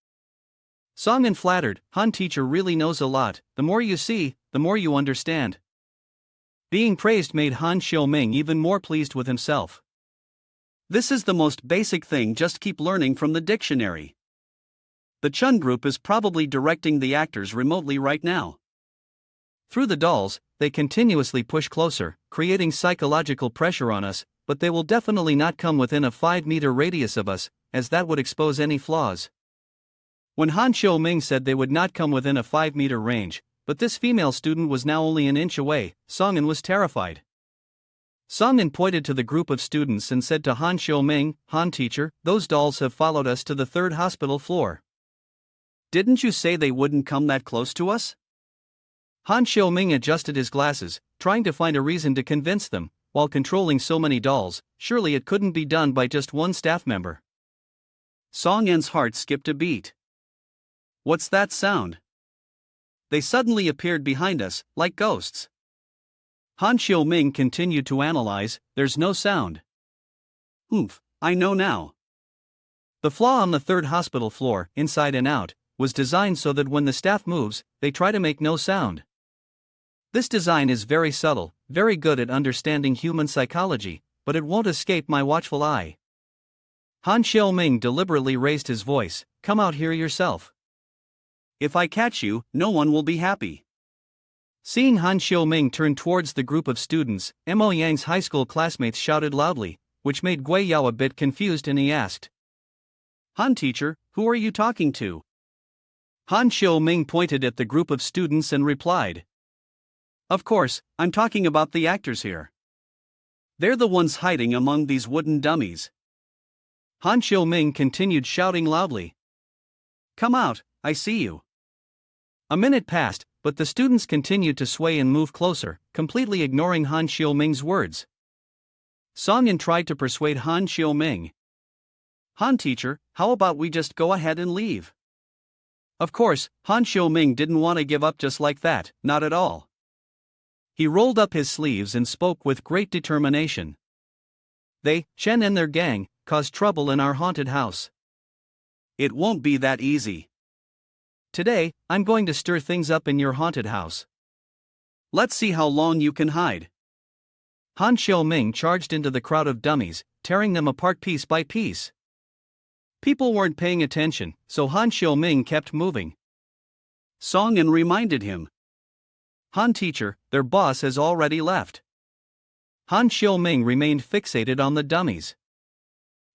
Songin flattered, "Han teacher really knows a lot, the more you see, the more you understand." Being praised made Han Xiaoming even more pleased with himself. This is the most basic thing, just keep learning from the dictionary. The Chun group is probably directing the actors remotely right now. Through the dolls, they continuously push closer, creating psychological pressure on us, but they will definitely not come within a 5-meter radius of us, as that would expose any flaws. When Han Xiaoming said they would not come within a 5-meter range, but this female student was now only an inch away, Songin was terrified. Songin pointed to the group of students and said to Han Xiaoming, "Han teacher, those dolls have followed us to the 3rd hospital floor. Didn't you say they wouldn't come that close to us?" Han Xiaoming adjusted his glasses, trying to find a reason to convince them, while controlling so many dolls, surely it couldn't be done by just one staff member. Songin's heart skipped a beat. What's that sound? They suddenly appeared behind us, like ghosts. Han Xiaoming continued to analyze, "There's no sound." "Oomph, I know now." The flaw on the 3rd hospital floor, inside and out, was designed so that when the staff moves, they try to make no sound. This design is very subtle, very good at understanding human psychology, but it won't escape my watchful eye. Han Xiaoming deliberately raised his voice, "Come out here yourself. If I catch you, no one will be happy." Seeing Han Xiaoming turn towards the group of students, Mo Yang's high school classmates shouted loudly, which made Gui Yao a bit confused, and he asked, "Han teacher, who are you talking to?" Han Xiaoming pointed at the group of students and replied, "Of course, I'm talking about the actors here. They're the ones hiding among these wooden dummies." Han Xiaoming continued shouting loudly, "Come out, I see you." A minute passed, but the students continued to sway and move closer, completely ignoring Han Xiaoming's words. Songin tried to persuade Han Xiaoming. "Han teacher, how about we just go ahead and leave?" Of course, Han Xiaoming didn't want to give up just like that, not at all. He rolled up his sleeves and spoke with great determination. "They, Chen and their gang, caused trouble in our haunted house. It won't be that easy. Today, I'm going to stir things up in your haunted house. Let's see how long you can hide." Han Xiaoming charged into the crowd of dummies, tearing them apart piece by piece. People weren't paying attention, so Han Xiaoming kept moving. Songin reminded him, "Han teacher, their boss has already left." Han Xiaoming remained fixated on the dummies.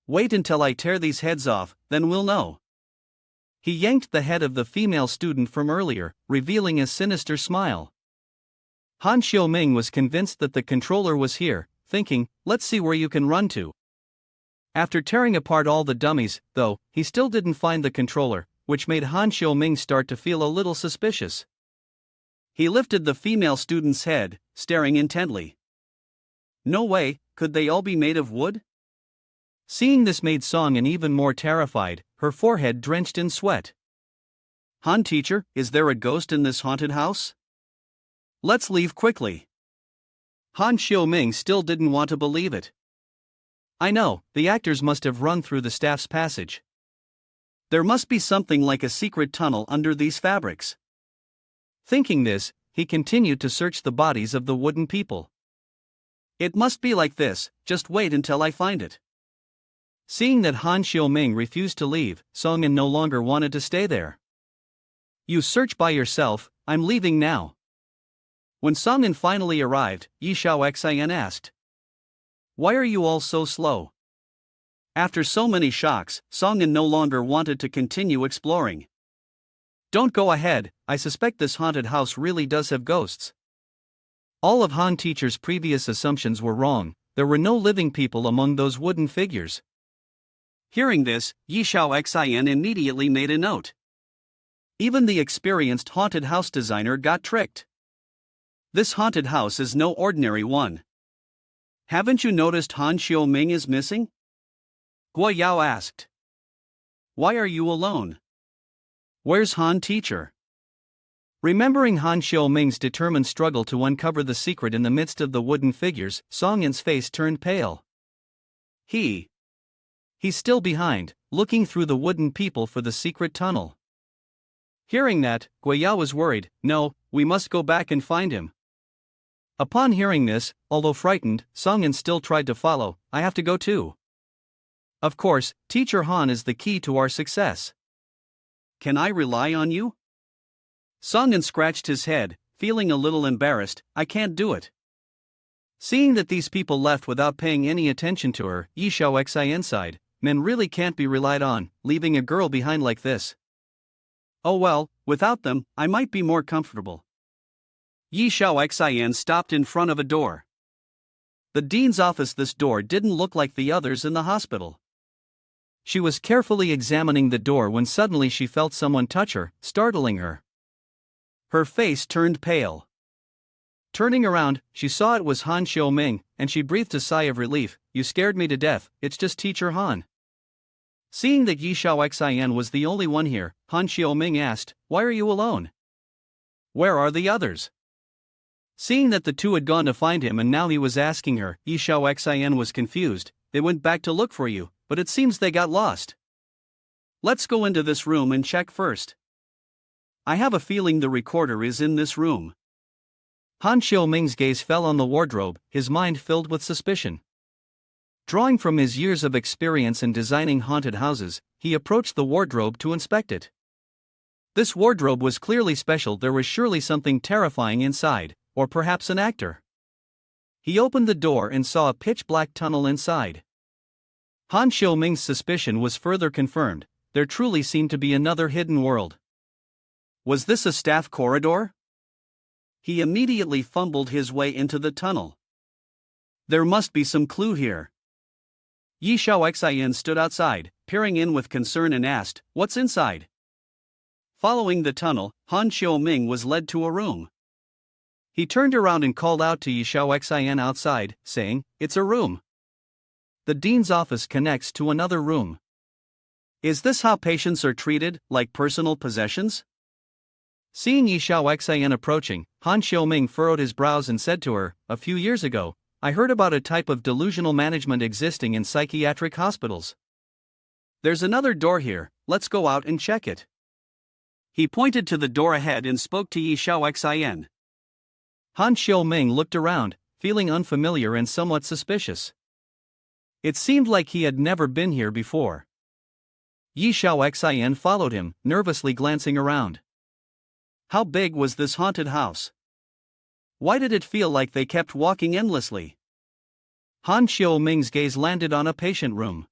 "Wait until I tear these heads off, then we'll know." He yanked the head of the female student from earlier, revealing a sinister smile. Han Xiaoming was convinced that the controller was here, thinking, "Let's see where you can run to." After tearing apart all the dummies, though, he still didn't find the controller, which made Han Xiaoming start to feel a little suspicious. He lifted the female student's head, staring intently. No way, could they all be made of wood? Seeing this made Songin even more terrified, her forehead drenched in sweat. "Han teacher, is there a ghost in this haunted house? Let's leave quickly." Han Xiaoming still didn't want to believe it. I know, the actors must have run through the staff's passage. There must be something like a secret tunnel under these fabrics. Thinking this, he continued to search the bodies of the wooden people. It must be like this, just wait until I find it. Seeing that Han Xiaoming refused to leave, Song An no longer wanted to stay there. You search by yourself, I'm leaving now. When Song An finally arrived, Yi Xiao Xian asked, why are you all so slow? After so many shocks, Song An no longer wanted to continue exploring. Don't go ahead, I suspect this haunted house really does have ghosts. All of Han Teacher's previous assumptions were wrong, there were no living people among those wooden figures. Hearing this, Yi Xiao Xian immediately made a note. Even the experienced haunted house designer got tricked. This haunted house is no ordinary one. Haven't you noticed Han Xiaoming is missing? Guo Yao asked. Why are you alone? Where's Han Teacher? Remembering Han Xiaoming's determined struggle to uncover the secret in the midst of the wooden figures, Song An's face turned pale. He's still behind, looking through the wooden people for the secret tunnel. Hearing that, Guo Yao was worried. No, we must go back and find him. Upon hearing this, although frightened, Song An still tried to follow. I have to go too. Of course, Teacher Han is the key to our success. Can I rely on you? Song An scratched his head, feeling a little embarrassed. I can't do it. Seeing that these people left without paying any attention to her, Yi Xiao Xian sighed. Men really can't be relied on, leaving a girl behind like this. Oh well, without them, I might be more comfortable. Yi Xiao Xian stopped in front of a door. The dean's office. This door didn't look like the others in the hospital. She was carefully examining the door when suddenly she felt someone touch her, startling her. Her face turned pale. Turning around, she saw it was Han Xiaoming, and she breathed a sigh of relief. You scared me to death, it's just Teacher Han. Seeing that Yi Xiao Xian was the only one here, Han Xiaoming asked, why are you alone? Where are the others? Seeing that the two had gone to find him and now he was asking her, Yi Xiao Xian was confused. They went back to look for you, but it seems they got lost. Let's go into this room and check first. I have a feeling the recorder is in this room. Han Xiaoming's gaze fell on the wardrobe, his mind filled with suspicion. Drawing from his years of experience in designing haunted houses, he approached the wardrobe to inspect it. This wardrobe was clearly special. There was surely something terrifying inside, or perhaps an actor. He opened the door and saw a pitch-black tunnel inside. Han Xiaoming's suspicion was further confirmed. There truly seemed to be another hidden world. Was this a staff corridor? He immediately fumbled his way into the tunnel. There must be some clue here. Yi Xiao Xian stood outside, peering in with concern and asked, what's inside? Following the tunnel, Han Xiaoming was led to a room. He turned around and called out to Yi Xiao Xian outside, saying, it's a room. The dean's office connects to another room. Is this how patients are treated, like personal possessions? Seeing Yi Xiao Xian approaching, Han Xiaoming furrowed his brows and said to her, a few years ago, I heard about a type of delusional management existing in psychiatric hospitals. There's another door here, let's go out and check it. He pointed to the door ahead and spoke to Yi Xiao Xian. Han Xiaoming looked around, feeling unfamiliar and somewhat suspicious. It seemed like he had never been here before. Yi Xiao Xian followed him, nervously glancing around. How big was this haunted house? Why did it feel like they kept walking endlessly? Han Xiaoming's gaze landed on a patient room.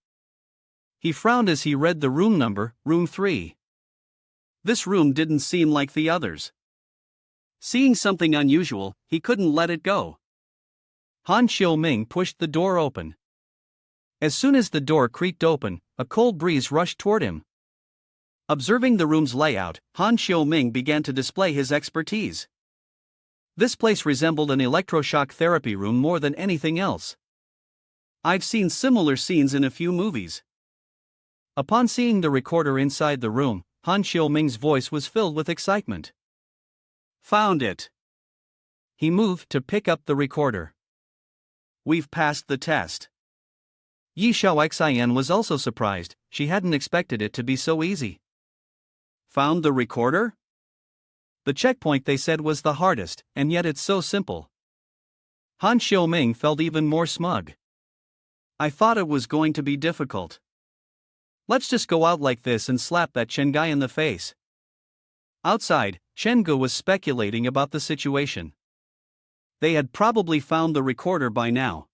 He frowned as he read the room number, room 3. This room didn't seem like the others. Seeing something unusual, he couldn't let it go. Han Xiaoming pushed the door open. As soon as the door creaked open, a cold breeze rushed toward him. Observing the room's layout, Han Xiaoming began to display his expertise. This place resembled an electroshock therapy room more than anything else. I've seen similar scenes in a few movies. Upon seeing the recorder inside the room, Han Xiaoming's voice was filled with excitement. Found it. He moved to pick up the recorder. We've passed the test. Yi Xiaoxian was also surprised, she hadn't expected it to be so easy. Found the recorder? The checkpoint they said was the hardest, and yet it's so simple. Han Xiaoming felt even more smug. I thought it was going to be difficult. Let's just go out like this and slap that Chen guy in the face. Outside, Chen Gu was speculating about the situation. They had probably found the recorder by now.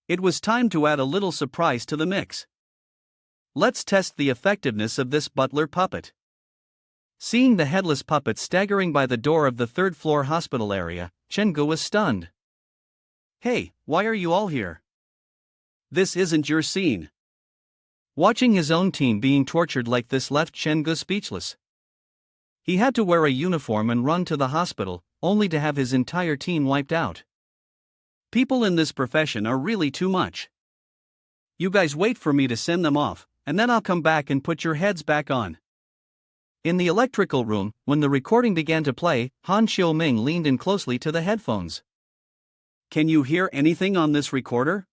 It was time to add a little surprise to the mix. Let's test the effectiveness of this butler puppet. Seeing the headless puppet staggering by the door of the third-floor hospital area, Chen Gu was stunned. Hey, why are you all here? This isn't your scene. Watching his own team being tortured like this left Chen Gu speechless. He had to wear a uniform and run to the hospital, only to have his entire team wiped out. People in this profession are really too much. You guys wait for me to send them off, and then I'll come back and put your heads back on. In the electrical room, when the recording began to play, Han Xiaoming leaned in closely to the headphones. Can you hear anything on this recorder?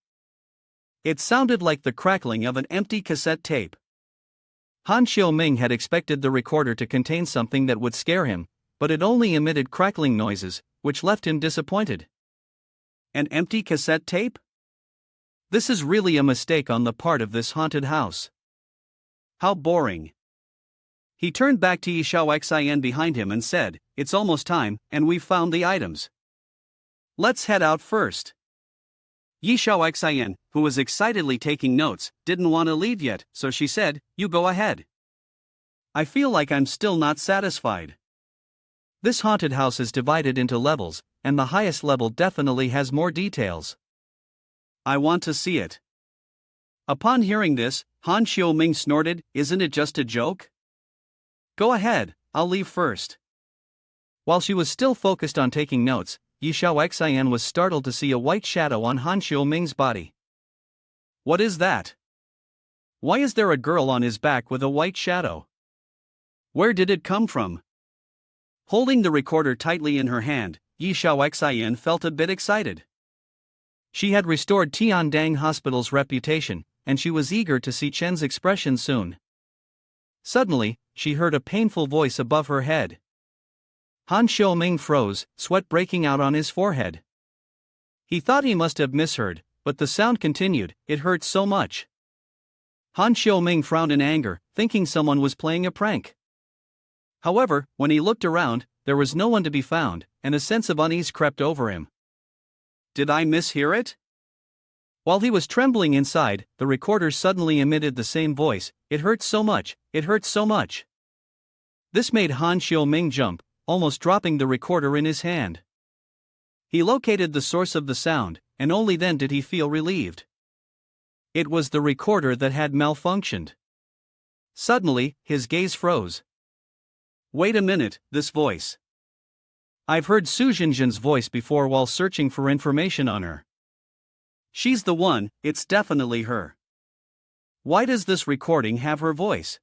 It sounded like the crackling of an empty cassette tape. Han Xiaoming had expected the recorder to contain something that would scare him, but it only emitted crackling noises, which left him disappointed. An empty cassette tape? This is really a mistake on the part of this haunted house. How boring. He turned back to Yi Xiaoxian behind him and said, "It's almost time, and we've found the items. Let's head out first." Yi Xiaoxian, who was excitedly taking notes, didn't want to leave yet, so she said, "You go ahead." I feel like I'm still not satisfied. This haunted house is divided into levels, and the highest level definitely has more details. I want to see it. Upon hearing this, Han Xiaoming snorted, "Isn't it just a joke?" Go ahead, I'll leave first. While she was still focused on taking notes, Yi Xiaoxian was startled to see a white shadow on Han Xiaoming's body. What is that? Why is there a girl on his back with a white shadow? Where did it come from? Holding the recorder tightly in her hand, Yi Xiaoxian felt a bit excited. She had restored Tiandang Hospital's reputation, and she was eager to see Chen's expression soon. Suddenly, she heard a painful voice above her head. Han Xiaoming froze, sweat breaking out on his forehead. He thought he must have misheard, but the sound continued, "It hurts so much." Han Xiaoming frowned in anger, thinking someone was playing a prank. However, when he looked around, there was no one to be found, and a sense of unease crept over him. Did I mishear it? While he was trembling inside, the recorder suddenly emitted the same voice, "It hurts so much, it hurts so much." This made Han Xiaoming jump, almost dropping the recorder in his hand. He located the source of the sound, and only then did he feel relieved. It was the recorder that had malfunctioned. Suddenly, his gaze froze. Wait a minute, this voice. I've heard Su Jinjin's voice before while searching for information on her. She's the one, it's definitely her. Why does this recording have her voice?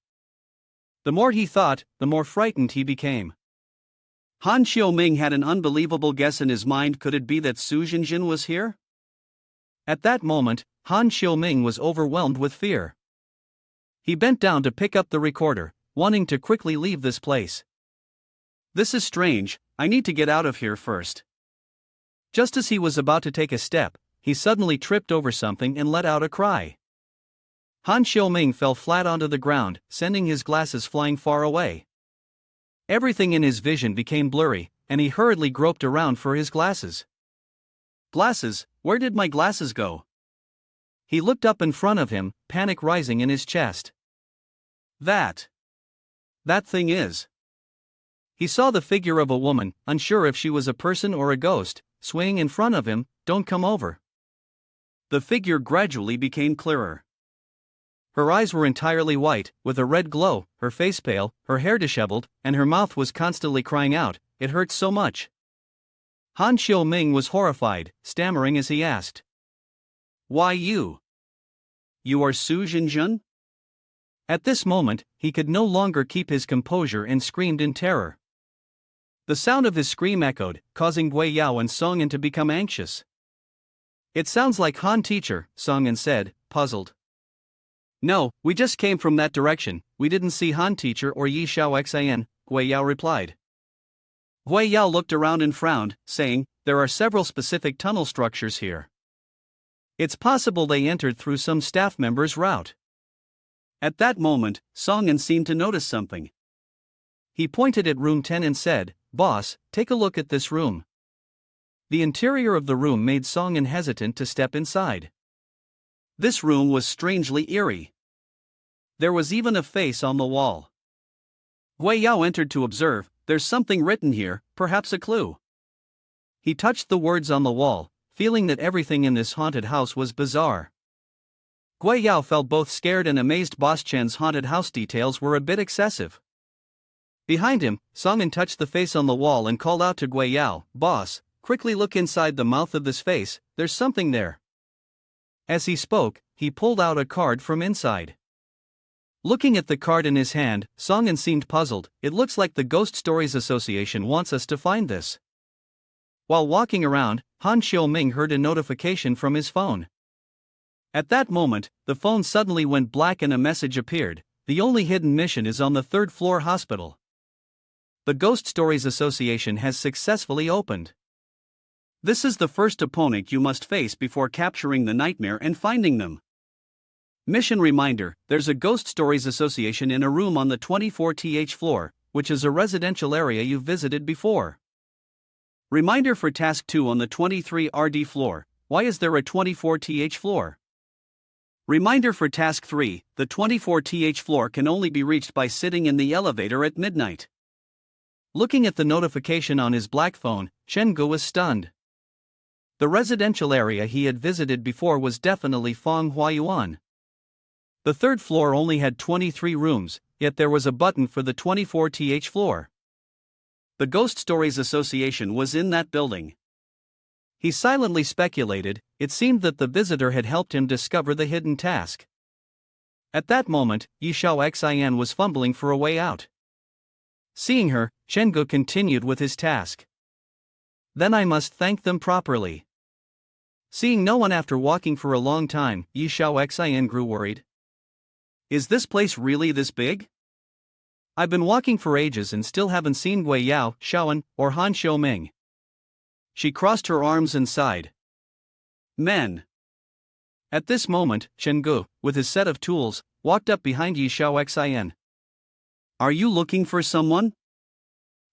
The more he thought, the more frightened he became. Han Xiaoming had an unbelievable guess in his mind. Could it be that Su Jinjin was here? At that moment, Han Xiaoming was overwhelmed with fear. He bent down to pick up the recorder, wanting to quickly leave this place. This is strange, I need to get out of here first. Just as he was about to take a step, he suddenly tripped over something and let out a cry. Han Xiaoming fell flat onto the ground, sending his glasses flying far away. Everything in his vision became blurry, and he hurriedly groped around for his glasses. Glasses, where did my glasses go? He looked up in front of him, panic rising in his chest. That thing is. He saw the figure of a woman, unsure if she was a person or a ghost, swaying in front of him. "Don't come over." The figure gradually became clearer. Her eyes were entirely white, with a red glow, her face pale, her hair disheveled, and her mouth was constantly crying out, "It hurts so much." Han Xiaoming was horrified, stammering as he asked, "Why you? You are Su Jinjin?" At this moment, he could no longer keep his composure and screamed in terror. The sound of his scream echoed, causing Gui Yao and Song An to become anxious. It sounds like Han teacher, Song-in said, puzzled. No, we just came from that direction, we didn't see Han teacher or Yi Xiao Xin, Gui Yao replied. Gui Yao looked around and frowned, saying, there are several specific tunnel structures here. It's possible they entered through some staff member's route. At that moment, Song-in seemed to notice something. He pointed at room 10 and said, Boss, take a look at this room. The interior of the room made Song-in hesitant to step inside. This room was strangely eerie. There was even a face on the wall. Gui Yao entered to observe, there's something written here, perhaps a clue. He touched the words on the wall, feeling that everything in this haunted house was bizarre. Gui Yao felt both scared and amazed. Boss Chen's haunted house details were a bit excessive. Behind him, Song-in touched the face on the wall and called out to Gui Yao, Boss, quickly look inside the mouth of this face, there's something there. As he spoke, he pulled out a card from inside. Looking at the card in his hand, Song-in seemed puzzled. It looks like the Ghost Stories Association wants us to find this. While walking around, Han Xiaoming heard a notification from his phone. At that moment, the phone suddenly went black and a message appeared. The only hidden mission is on the third floor hospital. The Ghost Stories Association has successfully opened. This is the first opponent you must face before capturing the nightmare and finding them. Mission reminder, there's a Ghost Stories Association in a room on the 24th floor, which is a residential area you've visited before. Reminder for Task 2 on the 23rd floor, why is there a 24th floor? Reminder for Task 3, the 24th floor can only be reached by sitting in the elevator at midnight. Looking at the notification on his black phone, Chen Gu was stunned. The residential area he had visited before was definitely Feng Huayuan. The third floor only had 23 rooms, yet there was a button for the 24th floor. The Ghost Stories Association was in that building. He silently speculated, it seemed that the visitor had helped him discover the hidden task. At that moment, Yi Xiao Xin was fumbling for a way out. Seeing her, Chen Gu continued with his task. Then I must thank them properly. Seeing no one after walking for a long time, Yi Xiao Xin grew worried. Is this place really this big? I've been walking for ages and still haven't seen Gui Yao, Xiaoan, or Han Xiaoming. She crossed her arms and sighed. Men. At this moment, Chen Gu, with his set of tools, walked up behind Yi Xiao Xin. Are you looking for someone?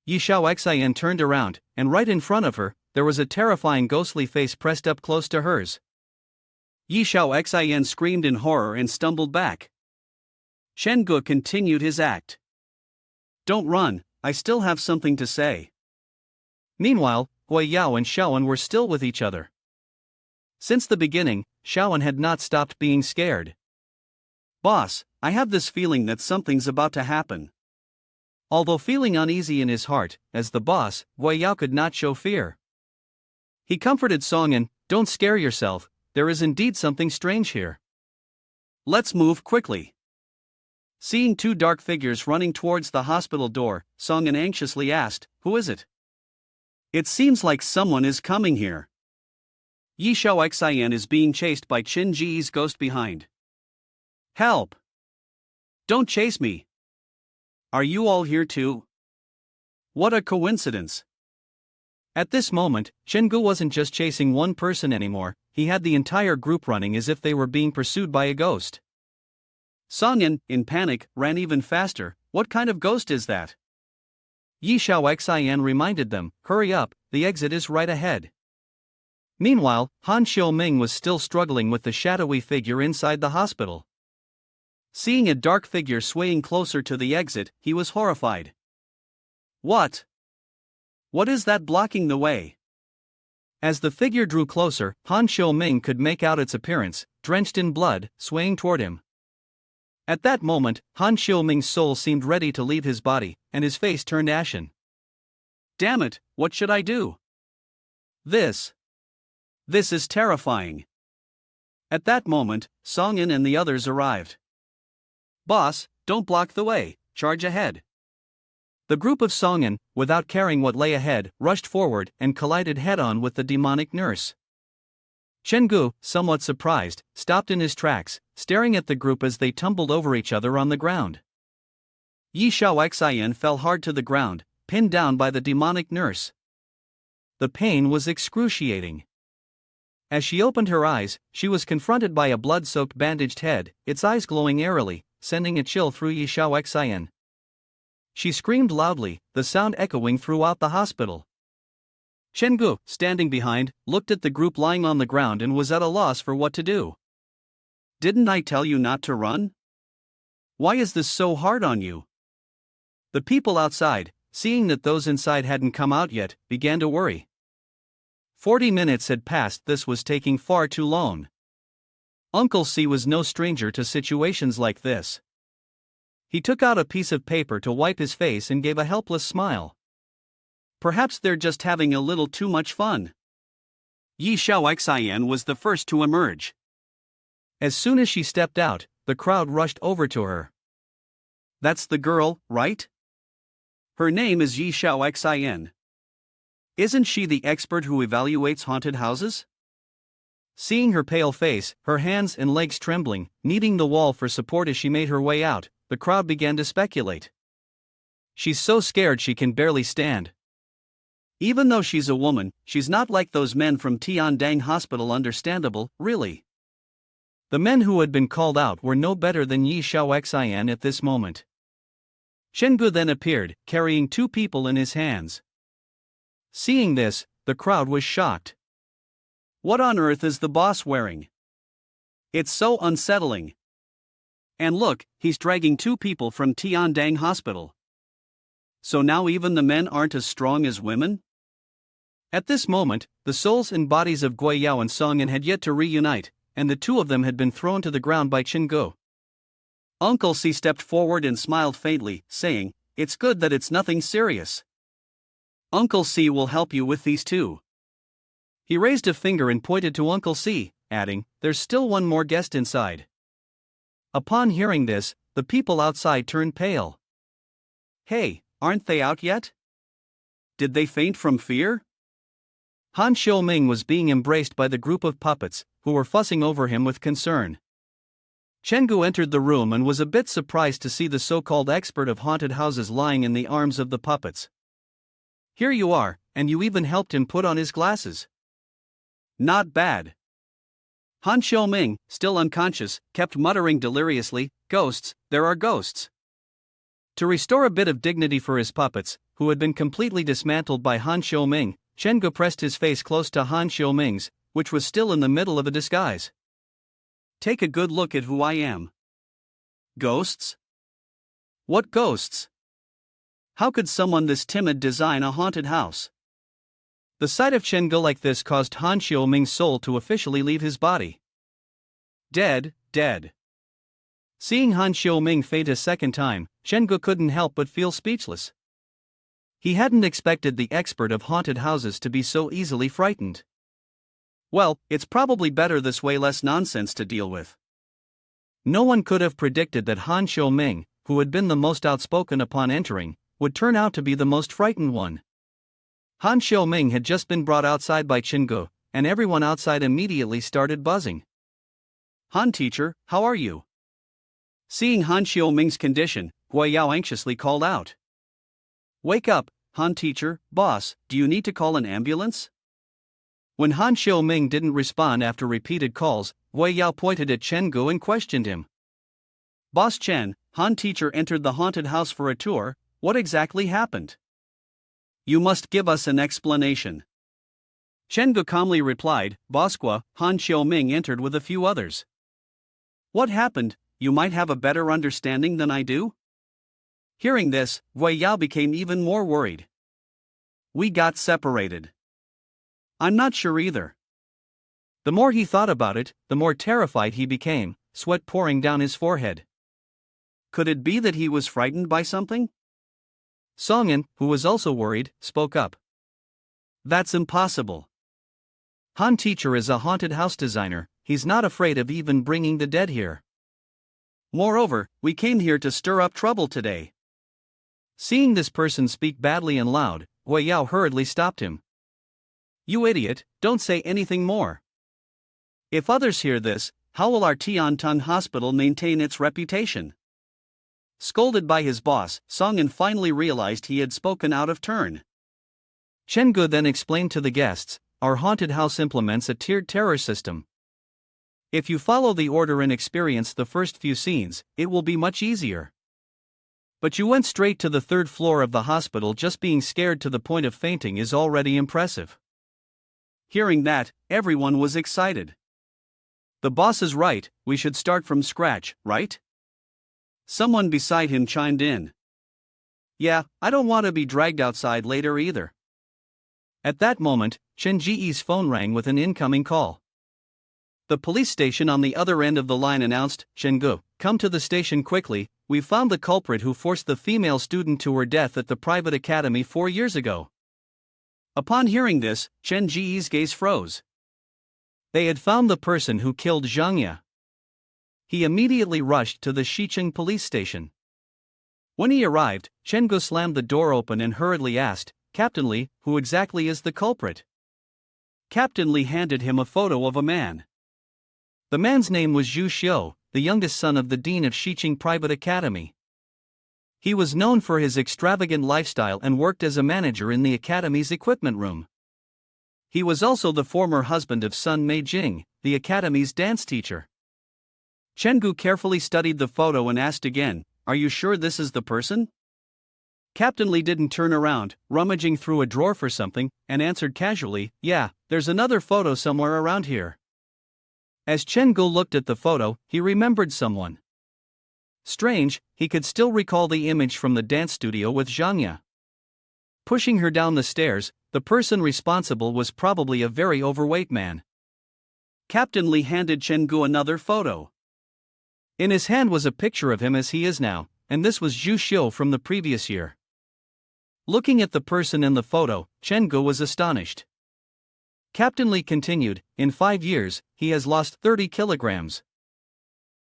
Yi Xiao Xin turned around, and right in front of her, there was a terrifying ghostly face pressed up close to hers. Yi Xiao Xin screamed in horror and stumbled back. Chen Gu continued his act. Don't run, I still have something to say. Meanwhile, Gui Yao and Xiaoan were still with each other. Since the beginning, Xiaoan had not stopped being scared. Boss, I have this feeling that something's about to happen. Although feeling uneasy in his heart, as the boss, Gui Yao could not show fear. He comforted Song-in, don't scare yourself, there is indeed something strange here. Let's move quickly. Seeing two dark figures running towards the hospital door, Song-in anxiously asked, who is it? It seems like someone is coming here. Yi Xiao Xin is being chased by Qin Ji's ghost behind. Help! Don't chase me! Are you all here too? What a coincidence! At this moment, Chen Gu wasn't just chasing one person anymore, he had the entire group running as if they were being pursued by a ghost. Song-in, in panic, ran even faster. What kind of ghost is that? Yi Xiao Xin reminded them, hurry up, the exit is right ahead. Meanwhile, Han Xiaoming was still struggling with the shadowy figure inside the hospital. Seeing a dark figure swaying closer to the exit, he was horrified. What? What is that blocking the way? As the figure drew closer, Han Xiaoming could make out its appearance, drenched in blood, swaying toward him. At that moment, Han Xiaoming's soul seemed ready to leave his body, and his face turned ashen. Damn it, what should I do? This is terrifying. At that moment, Song-in and the others arrived. Boss, don't block the way, charge ahead. The group of Song-in, without caring what lay ahead, rushed forward and collided head-on with the demonic nurse. Chenggu, somewhat surprised, stopped in his tracks, staring at the group as they tumbled over each other on the ground. Yi Xiaoxian fell hard to the ground, pinned down by the demonic nurse. The pain was excruciating. As she opened her eyes, she was confronted by a blood-soaked bandaged head, its eyes glowing eerily, sending a chill through Yi Xiaoxian. She screamed loudly, the sound echoing throughout the hospital. Chenggu, standing behind, looked at the group lying on the ground and was at a loss for what to do. Didn't I tell you not to run? Why is this so hard on you? The people outside, seeing that those inside hadn't come out yet, began to worry. 40 minutes had passed. This was taking far too long. Uncle C was no stranger to situations like this. He took out a piece of paper to wipe his face and gave a helpless smile. Perhaps they're just having a little too much fun. Yi Xiaoxian was the first to emerge. As soon as she stepped out, the crowd rushed over to her. That's the girl, right? Her name is Yi Xiaoxian. Isn't she the expert who evaluates haunted houses? Seeing her pale face, her hands and legs trembling, kneading the wall for support as she made her way out, the crowd began to speculate. She's so scared she can barely stand. Even though she's a woman, she's not like those men from Tiandang Hospital. Understandable, really. The men who had been called out were no better than Yi Xiaoxian at this moment. Chenggu then appeared, carrying 2 people in his hands. Seeing this, the crowd was shocked. What on earth is the boss wearing? It's so unsettling. And look, he's dragging 2 people from Tiandang Hospital. So now even the men aren't as strong as women? At this moment, the souls and bodies of Guiyao and Songyan had yet to reunite, and the 2 of them had been thrown to the ground by Chenggu. Uncle C stepped forward and smiled faintly, saying, "It's good that it's nothing serious. Uncle C will help you with these 2. He raised a finger and pointed to Uncle C, adding, "There's still one more guest inside." Upon hearing this, the people outside turned pale. Hey, aren't they out yet? Did they faint from fear? Han Xiaoming was being embraced by the group of puppets, who were fussing over him with concern. Chenggu entered the room and was a bit surprised to see the so-called expert of haunted houses lying in the arms of the puppets. "Here you are, and you even helped him put on his glasses." "Not bad." Han Xiaoming, still unconscious, kept muttering deliriously, "Ghosts, there are ghosts." To restore a bit of dignity for his puppets, who had been completely dismantled by Han Xiaoming, Chenggu pressed his face close to Han Xiaoming's, which was still in the middle of a disguise. "Take a good look at who I am." "Ghosts? What ghosts? How could someone this timid design a haunted house?" The sight of Chenggu like this caused Han Xiaoming's soul to officially leave his body. Dead, dead. Seeing Han Xiaoming faint a second time, Chenggu couldn't help but feel speechless. He hadn't expected the expert of haunted houses to be so easily frightened. Well, it's probably better this way, less nonsense to deal with. No one could have predicted that Han Xiaoming, who had been the most outspoken upon entering, would turn out to be the most frightened one. Han Xiaoming had just been brought outside by Chenggu, and everyone outside immediately started buzzing. "Han teacher, how are you?" Seeing Han Xiaoming's condition, Guiyao anxiously called out. "Wake up, Han teacher, boss, do you need to call an ambulance?" When Han Xiaoming didn't respond after repeated calls, Guiyao pointed at Chenggu and questioned him. "Boss Chen, Han teacher entered the haunted house for a tour. What exactly happened? You must give us an explanation." Chenggu calmly replied, "Bosqua, Han Xiaoming entered with a few others." "What happened? You might have a better understanding than I do?" Hearing this, Guiyao became even more worried. "We got separated." "I'm not sure either." The more he thought about it, the more terrified he became, sweat pouring down his forehead. Could it be that he was frightened by something? Songyan, who was also worried, spoke up. "That's impossible. Han teacher is a haunted house designer, he's not afraid of even bringing the dead here. Moreover, we came here to stir up trouble today." Seeing this person speak badly and loud, Guiyao hurriedly stopped him. "You idiot, don't say anything more. If others hear this, how will our Tiantan hospital maintain its reputation? Scolded by his boss, Song-in finally realized he had spoken out of turn. Chen Gu then explained to the guests, our haunted house implements a tiered terror system. If you follow the order and experience the first few scenes, it will be much easier. But you went straight to the third floor of the hospital. Just being scared to the point of fainting is already impressive. Hearing that, everyone was excited. The boss is right, we should start from scratch, right? Someone beside him chimed in. Yeah, I don't want to be dragged outside later either. At that moment, Chen Ji's phone rang with an incoming call. The police station on the other end of the line announced, Chen Gu, come to the station quickly, we've found the culprit who forced the female student to her death at the private academy 4 years ago. Upon hearing this, Chen Ji's gaze froze. They had found the person who killed Zhang Ye. He immediately rushed to the Xicheng police station. When he arrived, Chen Gu slammed the door open and hurriedly asked, Captain Li, who exactly is the culprit? Captain Li handed him a photo of a man. The man's name was Zhu Xiu, the youngest son of the dean of Xicheng Private Academy. He was known for his extravagant lifestyle and worked as a manager in the academy's equipment room. He was also the former husband of Sun Mei Jing, the academy's dance teacher. Chen Gu carefully studied the photo and asked again, are you sure this is the person? Captain Li didn't turn around, rummaging through a drawer for something, and answered casually, yeah, there's another photo somewhere around here. As Chen Gu looked at the photo, he remembered someone. Strange, he could still recall the image from the dance studio with Zhang Ye. Pushing her down the stairs, the person responsible was probably a very overweight man. Captain Li handed Chen Gu another photo. In his hand was a picture of him as he is now, and this was Zhu Xiu from the previous year. Looking at the person in the photo, Chen Gu was astonished. Captain Li continued, in 5 years, he has lost 30 kilograms.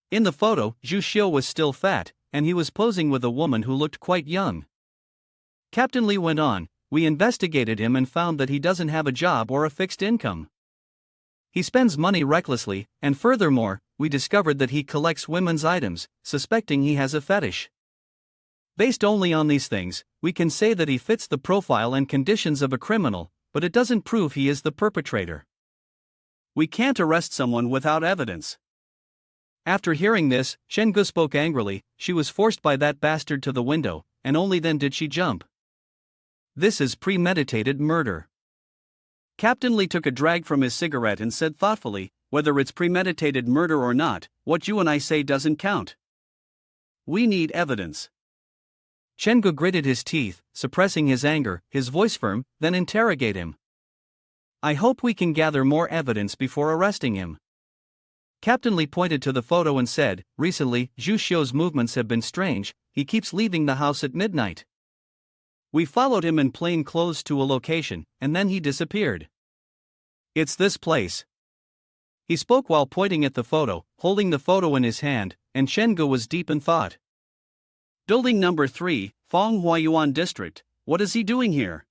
In the photo, Zhu Xiu was still fat, and he was posing with a woman who looked quite young. Captain Li went on, we investigated him and found that he doesn't have a job or a fixed income. He spends money recklessly, and furthermore, we discovered that he collects women's items, suspecting he has a fetish. Based only on these things, we can say that he fits the profile and conditions of a criminal, but it doesn't prove he is the perpetrator. We can't arrest someone without evidence. After hearing this, Chen Gu spoke angrily, she was forced by that bastard to the window, and only then did she jump. This is premeditated murder. Captain Li took a drag from his cigarette and said thoughtfully, whether it's premeditated murder or not, what you and I say doesn't count. We need evidence. Chen Gu gritted his teeth, suppressing his anger, his voice firm, then interrogate him. I hope we can gather more evidence before arresting him. Captain Li pointed to the photo and said, recently, Zhu Xiu's movements have been strange, he keeps leaving the house at midnight. We followed him in plain clothes to a location, and then he disappeared. It's this place. He spoke while pointing at the photo, holding the photo in his hand, and Chen Gu was deep in thought. Building number 3, Fenghuayuan District, what is he doing here?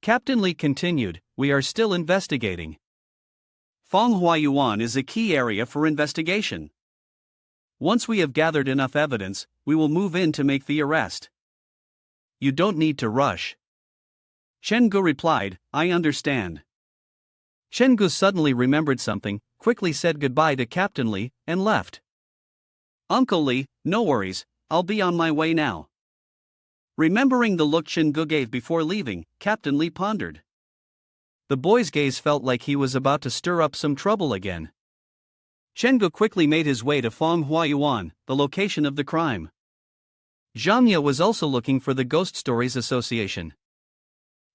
Captain Li continued, we are still investigating. Fenghuayuan is a key area for investigation. Once we have gathered enough evidence, we will move in to make the arrest. You don't need to rush. Chen Gu replied, I understand. Chen Gu suddenly remembered something, quickly said goodbye to Captain Li, and left. Uncle Li, no worries, I'll be on my way now. Remembering the look Chen Gu gave before leaving, Captain Li pondered. The boy's gaze felt like he was about to stir up some trouble again. Chen Gu quickly made his way to Fenghuayuan, the location of the crime. Zhang Ye was also looking for the Ghost Stories Association.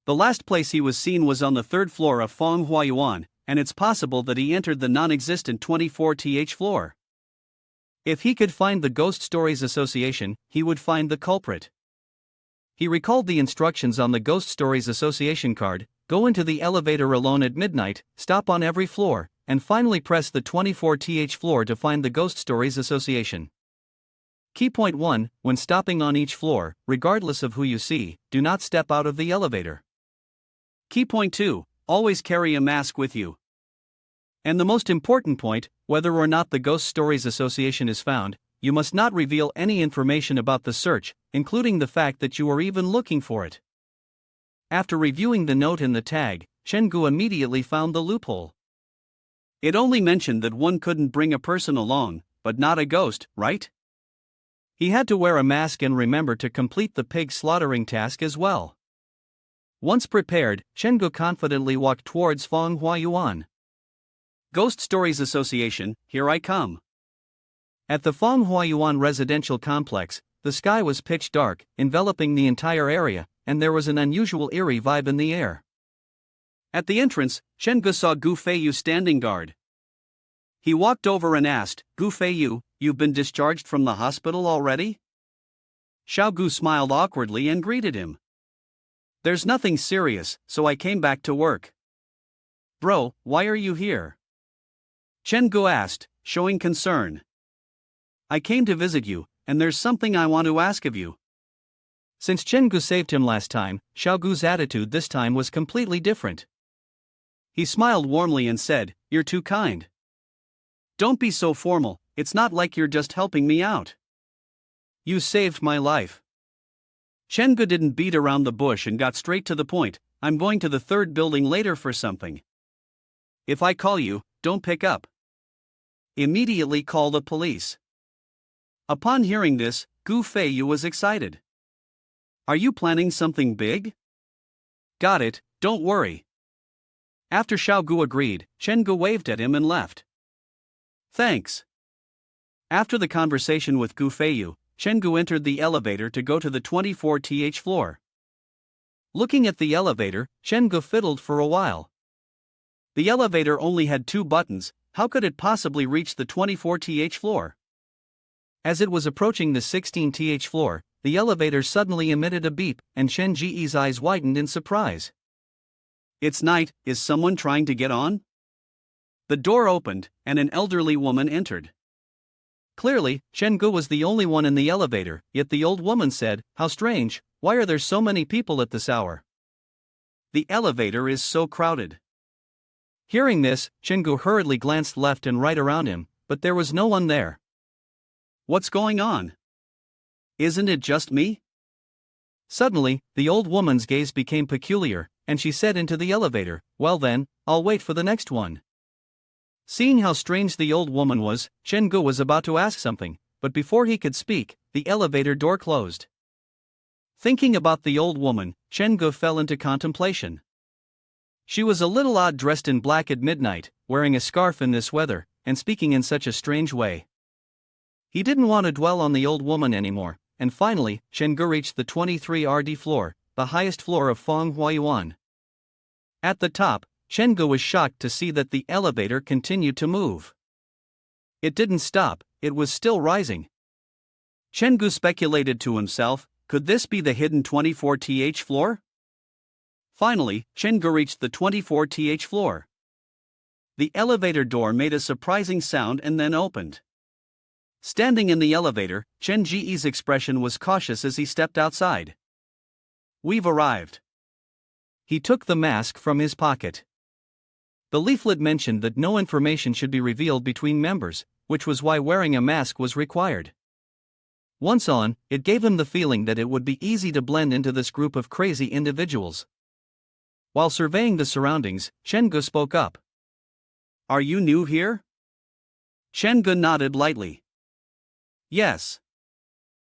The last place he was seen was on the 3rd floor of Fenghuayuan, and it's possible that he entered the non-existent 24th floor. If he could find the Ghost Stories Association, he would find the culprit. He recalled the instructions on the Ghost Stories Association card, go into the elevator alone at midnight, stop on every floor, and finally press the 24th floor to find the Ghost Stories Association. Key point 1, when stopping on each floor, regardless of who you see, do not step out of the elevator. Key point 2, always carry a mask with you. And the most important point, whether or not the Ghost Stories Association is found, you must not reveal any information about the search, including the fact that you are even looking for it. After reviewing the note in the tag, Chen-gu immediately found the loophole. It only mentioned that one couldn't bring a person along, but not a ghost, right? He had to wear a mask and remember to complete the pig slaughtering task as well. Once prepared, Chen-gu confidently walked towards Feng Huayuan. Ghost Stories Association, here I come. At the Feng Huayuan residential complex, the sky was pitch dark, enveloping the entire area, and there was an unusual eerie vibe in the air. At the entrance, Chen-gu saw Gu Feiyu standing guard. He walked over and asked, "Gu Feiyu, you've been discharged from the hospital already?" Xiao Gu smiled awkwardly and greeted him. "There's nothing serious, so I came back to work." "Bro, why are you here?" Chen-gu asked, showing concern. "I came to visit you, and there's something I want to ask of you." Since Chen-gu saved him last time, Xiao Gu's attitude this time was completely different. He smiled warmly and said, "You're too kind. Don't be so formal, it's not like you're just helping me out. You saved my life." Chen-gu didn't beat around the bush and got straight to the point. "I'm going to the third building later for something. If I call you, don't pick up. Immediately call the police." Upon hearing this, Gu Feiyu was excited. "Are you planning something big?" "Got it, don't worry." After Xiao Gu agreed, Chen-gu waved at him and left. "Thanks." After the conversation with Gu Feiyu, Chen-gu entered the elevator to go to the 24th floor. Looking at the elevator, Chen-gu fiddled for a while. The elevator only had 2 buttons, how could it possibly reach the 24th floor? As it was approaching the 16th floor, the elevator suddenly emitted a beep, and Chen Ji's eyes widened in surprise. "It's night, is someone trying to get on?" The door opened, and an elderly woman entered. Clearly, Chen-gu was the only one in the elevator, yet the old woman said, "How strange, why are there so many people at this hour? The elevator is so crowded." Hearing this, Chen-gu hurriedly glanced left and right around him, but there was no one there. "What's going on? Isn't it just me?" Suddenly, the old woman's gaze became peculiar, and she said into the elevator, "Well then, I'll wait for the next one." Seeing how strange the old woman was, Chen-gu was about to ask something, but before he could speak, the elevator door closed. Thinking about the old woman, Chen-gu fell into contemplation. She was a little odd, dressed in black at midnight, wearing a scarf in this weather, and speaking in such a strange way. He didn't want to dwell on the old woman anymore, and finally, Chen-gu reached the 23rd floor, the highest floor of Feng Huayuan. At the top, Chen-gu was shocked to see that the elevator continued to move. It didn't stop, it was still rising. Chen-gu speculated to himself, could this be the hidden 24th floor? Finally, Chen-gu reached the 24th floor. The elevator door made a surprising sound and then opened. Standing in the elevator, Chen Ji's expression was cautious as he stepped outside. "We've arrived." He took the mask from his pocket. The leaflet mentioned that no information should be revealed between members, which was why wearing a mask was required. Once on, it gave him the feeling that it would be easy to blend into this group of crazy individuals. While surveying the surroundings, Chen-gu spoke up. "Are you new here?" Chen-gu nodded lightly. "Yes."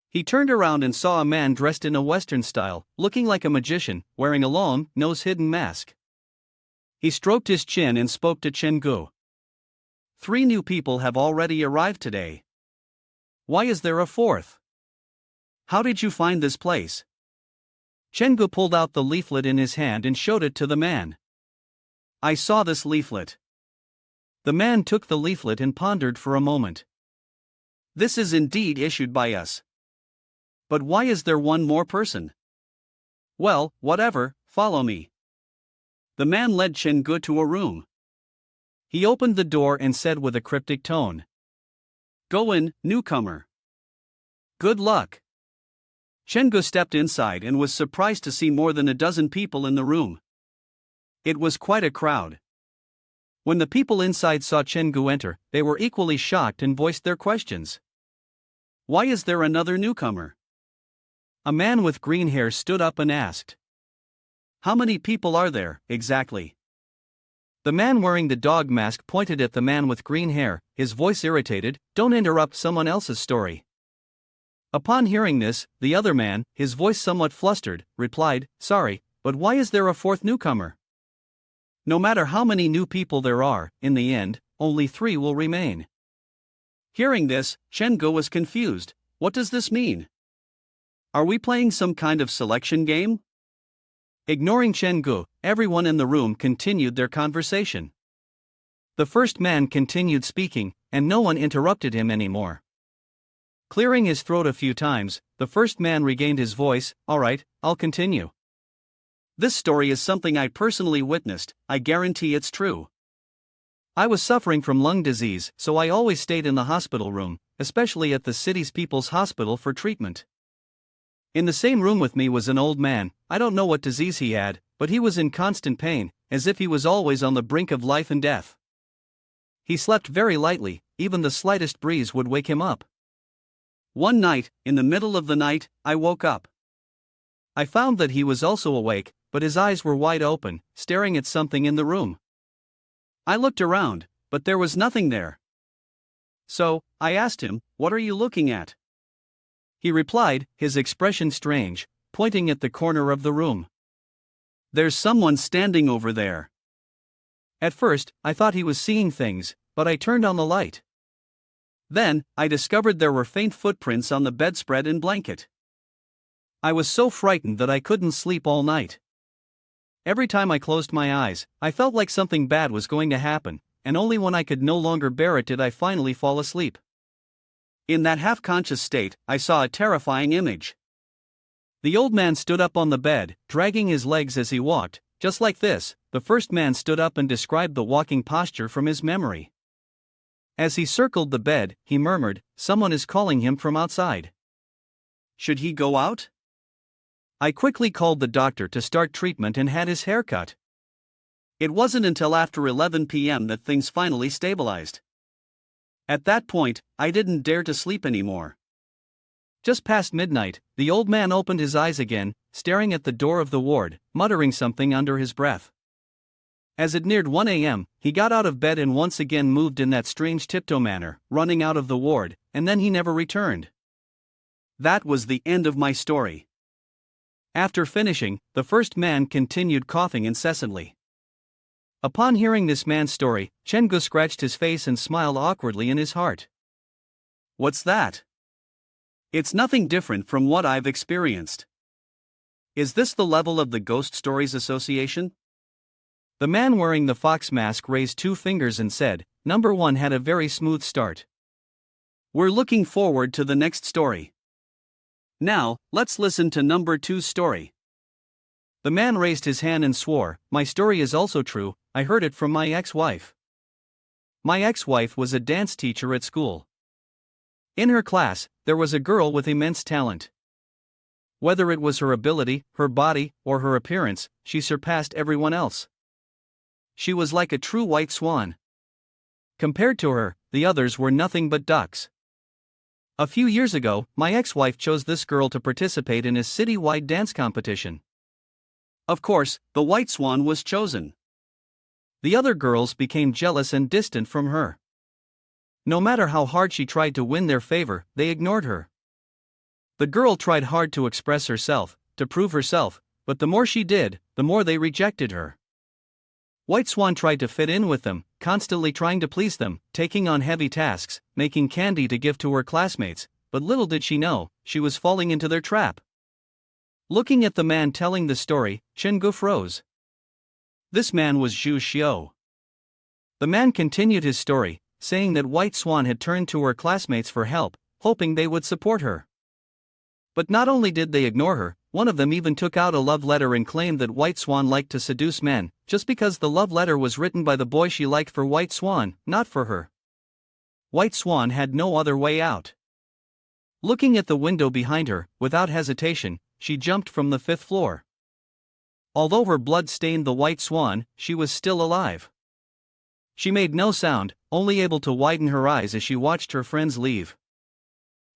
He turned around and saw a man dressed in a Western style, looking like a magician, wearing a long, nose-hidden mask. He stroked his chin and spoke to Chen-gu. "3 new people have already arrived today. Why is there a 4th? How did you find this place?" Chen-gu pulled out the leaflet in his hand and showed it to the man. "I saw this leaflet." The man took the leaflet and pondered for a moment. "This is indeed issued by us. But why is there one more person?" "Well, whatever, follow me." The man led Chen-gu to a room. He opened the door and said with a cryptic tone, "Go in, newcomer. Good luck." Chen-gu stepped inside and was surprised to see more than a dozen people in the room. It was quite a crowd. When the people inside saw Chen Gu enter, they were equally shocked and voiced their questions. Why is there another newcomer? A man with green hair stood up and asked. How many people are there, exactly? The man wearing the dog mask pointed at the man with green hair, his voice irritated. Don't interrupt someone else's story. Upon hearing this, the other man, his voice somewhat flustered, replied, Sorry, but why is there a fourth newcomer? No matter how many new people there are, in the end, only 3 will remain. Hearing this, Chen Gu was confused. What does this mean? Are we playing some kind of selection game? Ignoring Chen Gu, everyone in the room continued their conversation. The first man continued speaking, and no one interrupted him anymore. Clearing his throat a few times, the first man regained his voice. All right, I'll continue. This story is something I personally witnessed. I guarantee it's true. I was suffering from lung disease, so I always stayed in the hospital room, especially at the city's People's Hospital for treatment. In the same room with me was an old man. I don't know what disease he had, but he was in constant pain, as if he was always on the brink of life and death. He slept very lightly, even the slightest breeze would wake him up. One night, in the middle of the night, I woke up. I found that he was also awake, but his eyes were wide open, staring at something in the room. I looked around, but there was nothing there. So, I asked him, What are you looking at? He replied, his expression strange, pointing at the corner of the room. There's someone standing over there. At first, I thought he was seeing things, but I turned on the light. Then, I discovered there were faint footprints on the bedspread and blanket. I was so frightened that I couldn't sleep all night. Every time I closed my eyes, I felt like something bad was going to happen, and only when I could no longer bear it did I finally fall asleep. In that half-conscious state, I saw a terrifying image. The old man stood up on the bed, dragging his legs as he walked, just like this. The first man stood up and described the walking posture from his memory. As he circled the bed, he murmured, Someone is calling him from outside. Should he go out? I quickly called the doctor to start treatment and had his hair cut. It wasn't until after 11 p.m. that things finally stabilized. At that point, I didn't dare to sleep anymore. Just past midnight, the old man opened his eyes again, staring at the door of the ward, muttering something under his breath. As it neared 1 a.m., he got out of bed and once again moved in that strange tiptoe manner, running out of the ward, and then he never returned. That was the end of my story. After finishing, the first man continued coughing incessantly. Upon hearing this man's story, Chen Gu scratched his face and smiled awkwardly in his heart. What's that? It's nothing different from what I've experienced. Is this the level of the Ghost Stories Association? The man wearing the fox mask raised 2 fingers and said, Number 1 had a very smooth start. We're looking forward to the next story. Now, let's listen to number 2's story. The man raised his hand and swore, My story is also true, I heard it from my ex-wife. My ex-wife was a dance teacher at school. In her class, there was a girl with immense talent. Whether it was her ability, her body, or her appearance, she surpassed everyone else. She was like a true white swan. Compared to her, the others were nothing but ducks. A few years ago, my ex-wife chose this girl to participate in a city-wide dance competition. Of course, the white swan was chosen. The other girls became jealous and distant from her. No matter how hard she tried to win their favor, they ignored her. The girl tried hard to express herself, to prove herself, but the more she did, the more they rejected her. White Swan tried to fit in with them, constantly trying to please them, taking on heavy tasks, making candy to give to her classmates, but little did she know, she was falling into their trap. Looking at the man telling the story, Chen Gu froze. This man was Zhu Xiao. The man continued his story, saying that White Swan had turned to her classmates for help, hoping they would support her. But not only did they ignore her, one of them even took out a love letter and claimed that White Swan liked to seduce men, just because the love letter was written by the boy she liked for White Swan, not for her. White Swan had no other way out. Looking at the window behind her, without hesitation, she jumped from the 5th floor. Although her blood stained the White Swan, she was still alive. She made no sound, only able to widen her eyes as she watched her friends leave.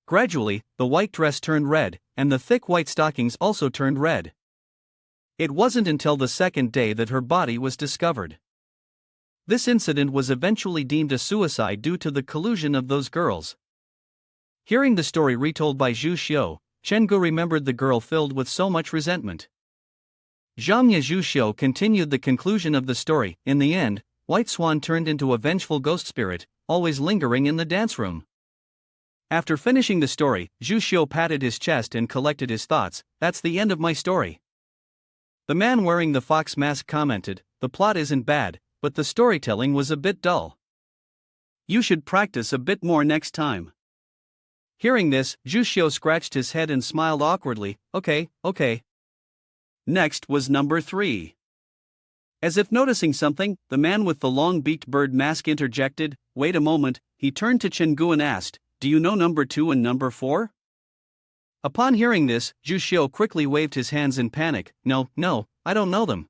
Gradually, the white dress turned red, and the thick white stockings also turned red. It wasn't until the second day that her body was discovered. This incident was eventually deemed a suicide due to the collusion of those girls. Hearing the story retold by Zhu Xiu, Chen-gu remembered the girl filled with so much resentment. Zhang Zhu Xiu continued the conclusion of the story. In the end, White Swan turned into a vengeful ghost spirit, always lingering in the dance room. After finishing the story, Zhu Xiu patted his chest and collected his thoughts. That's the end of my story. The man wearing the fox mask commented, the plot isn't bad, but the storytelling was a bit dull. You should practice a bit more next time. Hearing this, Zhu Xiu scratched his head and smiled awkwardly. Okay. Next was number 3. As if noticing something, the man with the long-beaked bird mask interjected, wait a moment. He turned to Chen-gu and asked, do you know number 2 and number 4? Upon hearing this, Zhu Xiu quickly waved his hands in panic. No, I don't know them.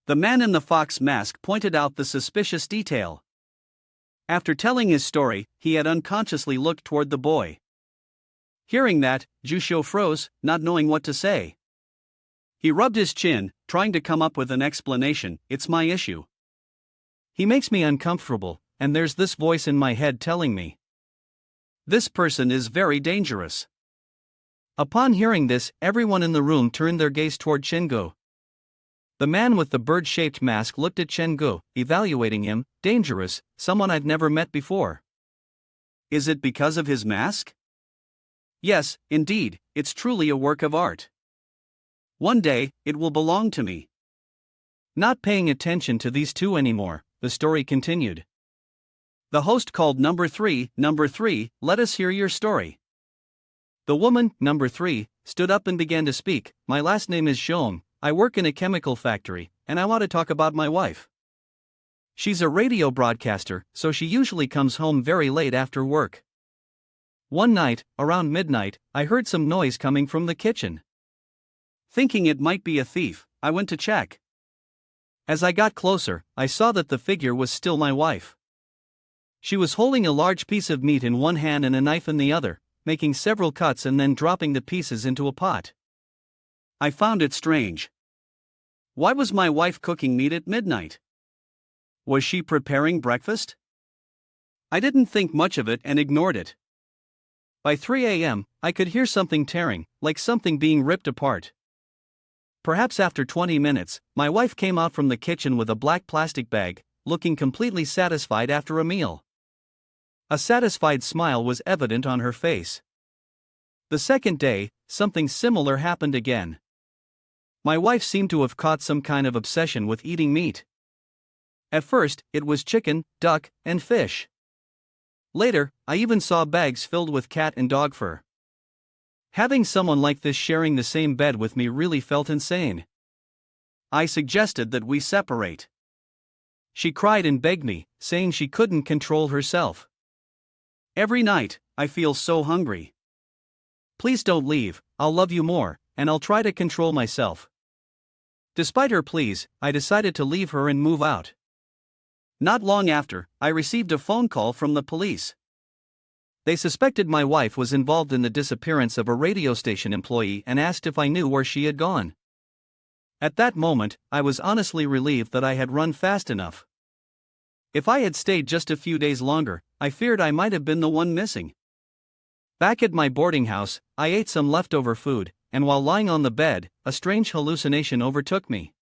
The man in the fox mask pointed out the suspicious detail. After telling his story, he had unconsciously looked toward the boy. Hearing that, Zhu Xiu froze, not knowing what to say. He rubbed his chin, trying to come up with an explanation. It's my issue. He makes me uncomfortable, and there's this voice in my head telling me. This person is very dangerous. Upon hearing this, everyone in the room turned their gaze toward Chen-gu. The man with the bird-shaped mask looked at Chen-gu, evaluating him. Dangerous, someone I've never met before. Is it because of his mask? Yes, indeed, it's truly a work of art. One day, it will belong to me. Not paying attention to these two anymore, the story continued. The host called number 3, let us hear your story. The woman, number 3, stood up and began to speak. My last name is Xiong, I work in a chemical factory, and I want to talk about my wife. She's a radio broadcaster, so she usually comes home very late after work. One night, around midnight, I heard some noise coming from the kitchen. Thinking it might be a thief, I went to check. As I got closer, I saw that the figure was still my wife. She was holding a large piece of meat in one hand and a knife in the other, making several cuts and then dropping the pieces into a pot. I found it strange. Why was my wife cooking meat at midnight? Was she preparing breakfast? I didn't think much of it and ignored it. By 3 a.m., I could hear something tearing, like something being ripped apart. Perhaps after 20 minutes, my wife came out from the kitchen with a black plastic bag, looking completely satisfied after a meal. A satisfied smile was evident on her face. The second day, something similar happened again. My wife seemed to have caught some kind of obsession with eating meat. At first, it was chicken, duck, and fish. Later, I even saw bags filled with cat and dog fur. Having someone like this sharing the same bed with me really felt insane. I suggested that we separate. She cried and begged me, saying she couldn't control herself. Every night, I feel so hungry. Please don't leave, I'll love you more, and I'll try to control myself. Despite her pleas, I decided to leave her and move out. Not long after, I received a phone call from the police. They suspected my wife was involved in the disappearance of a radio station employee and asked if I knew where she had gone. At that moment, I was honestly relieved that I had run fast enough. If I had stayed just a few days longer, I feared I might have been the one missing. Back at my boarding house, I ate some leftover food, and while lying on the bed, a strange hallucination overtook me.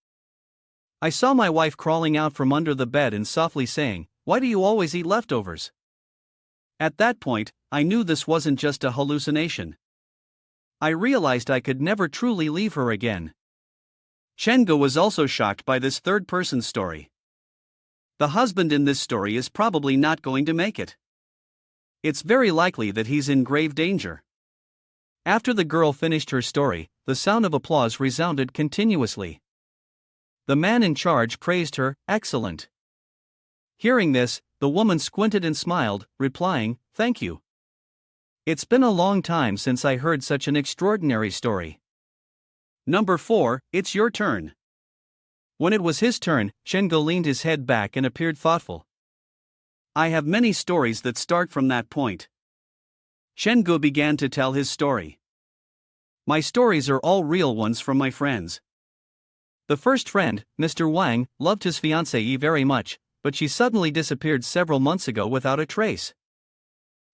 I saw my wife crawling out from under the bed and softly saying, "Why do you always eat leftovers?" At that point, I knew this wasn't just a hallucination. I realized I could never truly leave her again. Chen-gu was also shocked by this third-person story. The husband in this story is probably not going to make it. It's very likely that he's in grave danger. After the girl finished her story, the sound of applause resounded continuously. The man in charge praised her, "Excellent." Hearing this, the woman squinted and smiled, replying, "Thank you. It's been a long time since I heard such an extraordinary story." Number 4, it's your turn. When it was his turn, Shengo leaned his head back and appeared thoughtful. I have many stories that start from that point. Shengo began to tell his story. My stories are all real ones from my friends. The first friend, Mr. Wang, loved his fiancée very much, but she suddenly disappeared several months ago without a trace.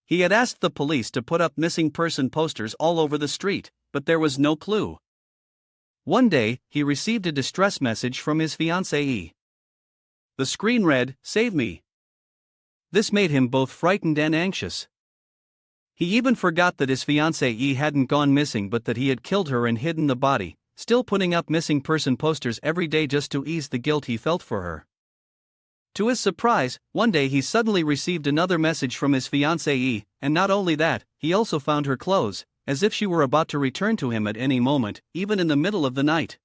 He had asked the police to put up missing person posters all over the street, but there was no clue. One day, he received a distress message from his fiancée. The screen read, "Save me." This made him both frightened and anxious. He even forgot that his fiancée hadn't gone missing but that he had killed her and hidden the body, still putting up missing person posters every day just to ease the guilt he felt for her. To his surprise, one day he suddenly received another message from his fiancée, and not only that, he also found her clothes, as if she were about to return to him at any moment, even in the middle of the night.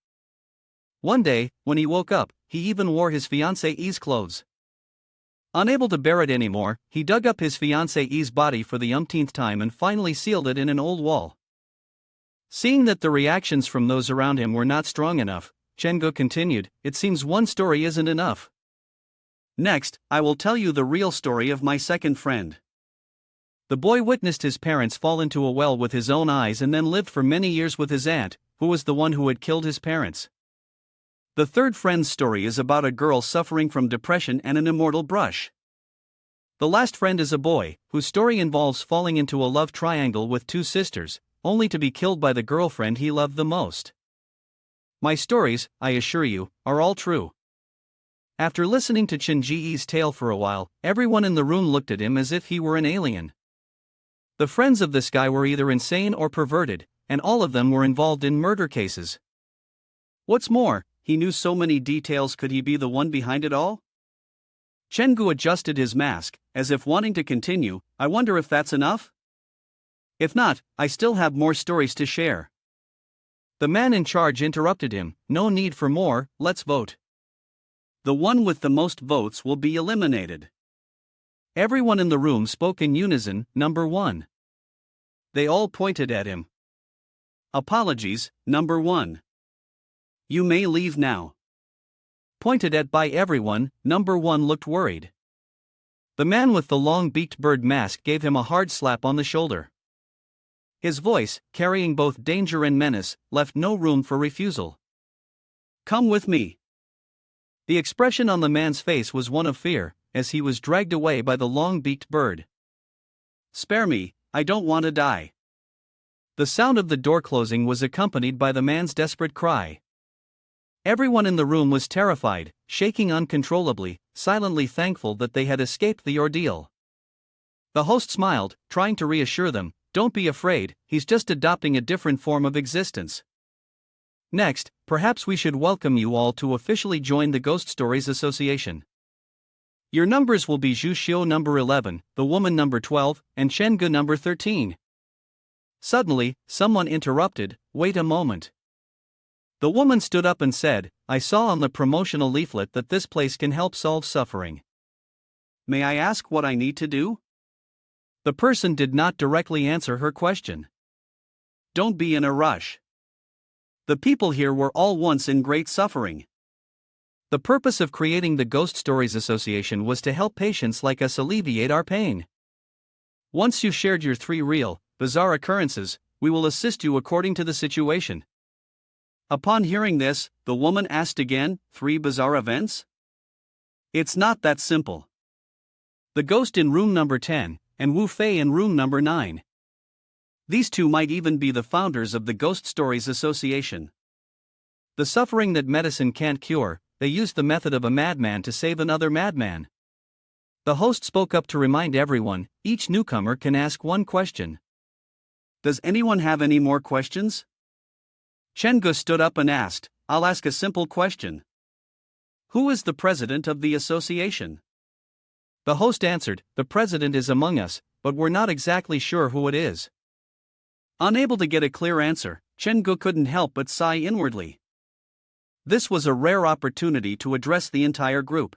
One day, when he woke up, he even wore his fiancée's clothes. Unable to bear it anymore, he dug up his fiancée's body for the umpteenth time and finally sealed it in an old wall. Seeing that the reactions from those around him were not strong enough, Shengo continued, "It seems one story isn't enough. Next, I will tell you the real story of my second friend." The boy witnessed his parents fall into a well with his own eyes and then lived for many years with his aunt, who was the one who had killed his parents. The third friend's story is about a girl suffering from depression and an immortal brush. The last friend is a boy, whose story involves falling into a love triangle with two sisters, only to be killed by the girlfriend he loved the most. My stories, I assure you, are all true. After listening to Chen Ji's tale for a while, everyone in the room looked at him as if he were an alien. The friends of this guy were either insane or perverted, and all of them were involved in murder cases. What's more, he knew so many details. Could he be the one behind it all? Chenggu adjusted his mask, as if wanting to continue. I wonder if that's enough? If not, I still have more stories to share. The man in charge interrupted him. No need for more, let's vote. The one with the most votes will be eliminated. Everyone in the room spoke in unison, number 1. They all pointed at him. Apologies, number 1. You may leave now. Pointed at by everyone, number 1 looked worried. The man with the long beaked bird mask gave him a hard slap on the shoulder. His voice, carrying both danger and menace, left no room for refusal. Come with me. The expression on the man's face was one of fear, as he was dragged away by the long-beaked bird. Spare me, I don't want to die. The sound of the door closing was accompanied by the man's desperate cry. Everyone in the room was terrified, shaking uncontrollably, silently thankful that they had escaped the ordeal. The host smiled, trying to reassure them, "Don't be afraid, he's just adopting a different form of existence." Next, perhaps we should welcome you all to officially join the Ghost Stories Association. Your numbers will be Zhu Xiu number 11, the woman number 12, and Shengu number 13. Suddenly, someone interrupted, "Wait a moment." The woman stood up and said, "I saw on the promotional leaflet that this place can help solve suffering. May I ask what I need to do?" The person did not directly answer her question. Don't be in a rush. The people here were all once in great suffering. The purpose of creating the Ghost Stories Association was to help patients like us alleviate our pain. Once you shared your 3 real, bizarre occurrences, we will assist you according to the situation. Upon hearing this, the woman asked again, 3 bizarre events? It's not that simple. The ghost in room number 10, and Wu Fei in room number 9. These 2 might even be the founders of the Ghost Stories Association. The suffering that medicine can't cure, they used the method of a madman to save another madman. The host spoke up to remind everyone, each newcomer can ask 1 question. Does anyone have any more questions? Chengu stood up and asked, I'll ask a simple question. Who is the president of the association? The host answered, the president is among us, but we're not exactly sure who it is. Unable to get a clear answer, Chengu couldn't help but sigh inwardly. This was a rare opportunity to address the entire group.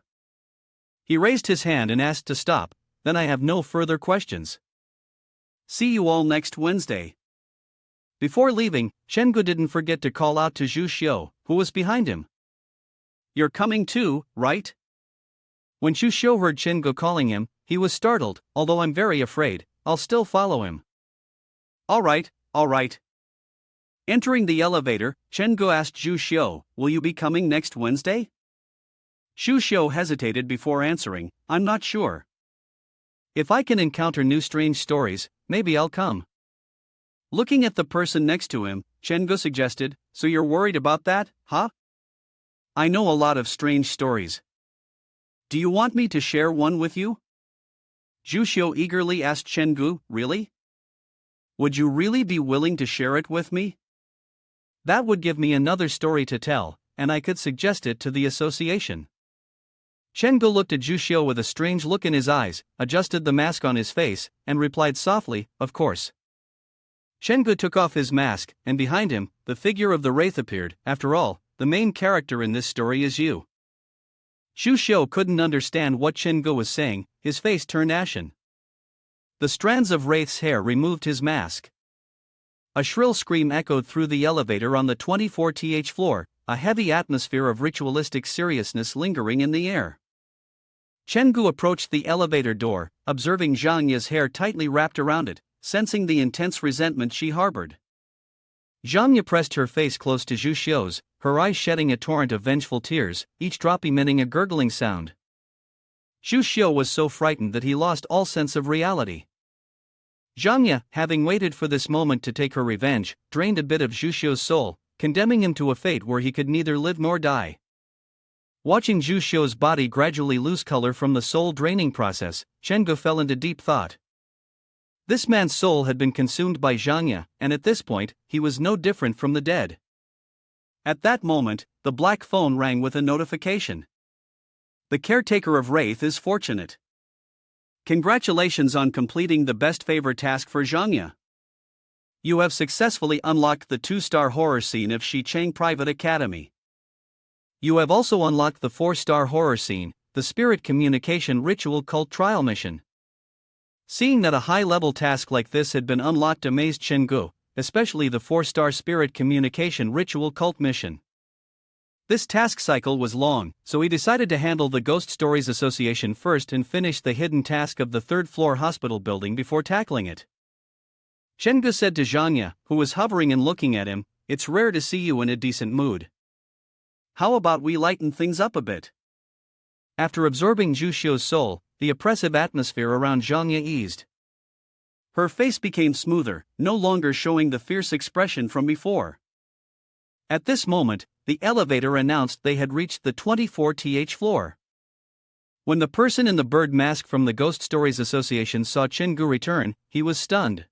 He raised his hand and asked to stop, then I have no further questions. See you all next Wednesday. Before leaving, Chengu didn't forget to call out to Zhu Xiu, who was behind him. You're coming too, right? When Shu Xiu heard Chen Ge calling him, he was startled. Although I'm very afraid, I'll still follow him. Alright, alright. Entering the elevator, Chen Ge asked Zhu Xiu, will you be coming next Wednesday? Zhu Xiu hesitated before answering, I'm not sure. If I can encounter new strange stories, maybe I'll come. Looking at the person next to him, Chen Ge suggested, so you're worried about that, huh? I know a lot of strange stories. Do you want me to share one with you? Zhu Xiu eagerly asked Chen Ge, really? Would you really be willing to share it with me? That would give me another story to tell, and I could suggest it to the association. Chen Ge looked at Zhu Xiu with a strange look in his eyes, adjusted the mask on his face, and replied softly, of course. Chen Ge took off his mask, and behind him, the figure of the wraith appeared. After all, the main character in this story is you. Zhu Xiu couldn't understand what Chen Ge was saying, his face turned ashen. The strands of wraith's hair removed his mask. A shrill scream echoed through the elevator on the 24th floor, a heavy atmosphere of ritualistic seriousness lingering in the air. Chen Ge approached the elevator door, observing Zhang Ye's hair tightly wrapped around it, sensing the intense resentment she harbored. Zhang Ye pressed her face close to Zhu Xiu's, her eyes shedding a torrent of vengeful tears, each drop emitting a gurgling sound. Zhu Xiu was so frightened that he lost all sense of reality. Zhang Ye, having waited for this moment to take her revenge, drained a bit of Zhu Xiu's soul, condemning him to a fate where he could neither live nor die. Watching Zhu Xiu's body gradually lose color from the soul-draining process, Chen Ge fell into deep thought. This man's soul had been consumed by Zhang Ye, and at this point, he was no different from the dead. At that moment, the black phone rang with a notification. The caretaker of Wraith is fortunate. Congratulations on completing the best favor task for Zhang Ye. You have successfully unlocked the 2-star horror scene of Xicheng Private Academy. You have also unlocked the 4-star horror scene, the Spirit Communication Ritual Cult Trial Mission. Seeing that a high-level task like this had been unlocked amazed Chen Ge, especially the 4-star Spirit Communication Ritual Cult Mission. This task cycle was long, so he decided to handle the Ghost Stories Association first and finish the hidden task of the 3rd-floor hospital building before tackling it. Chen Ge said to Zhang Ye, who was hovering and looking at him, it's rare to see you in a decent mood. How about we lighten things up a bit? After absorbing Zhu Xiu's soul, the oppressive atmosphere around Zhang Ye eased. Her face became smoother, no longer showing the fierce expression from before. At this moment, the elevator announced they had reached the 24th floor. When the person in the bird mask from the Ghost Stories Association saw Chen Ge return, he was stunned.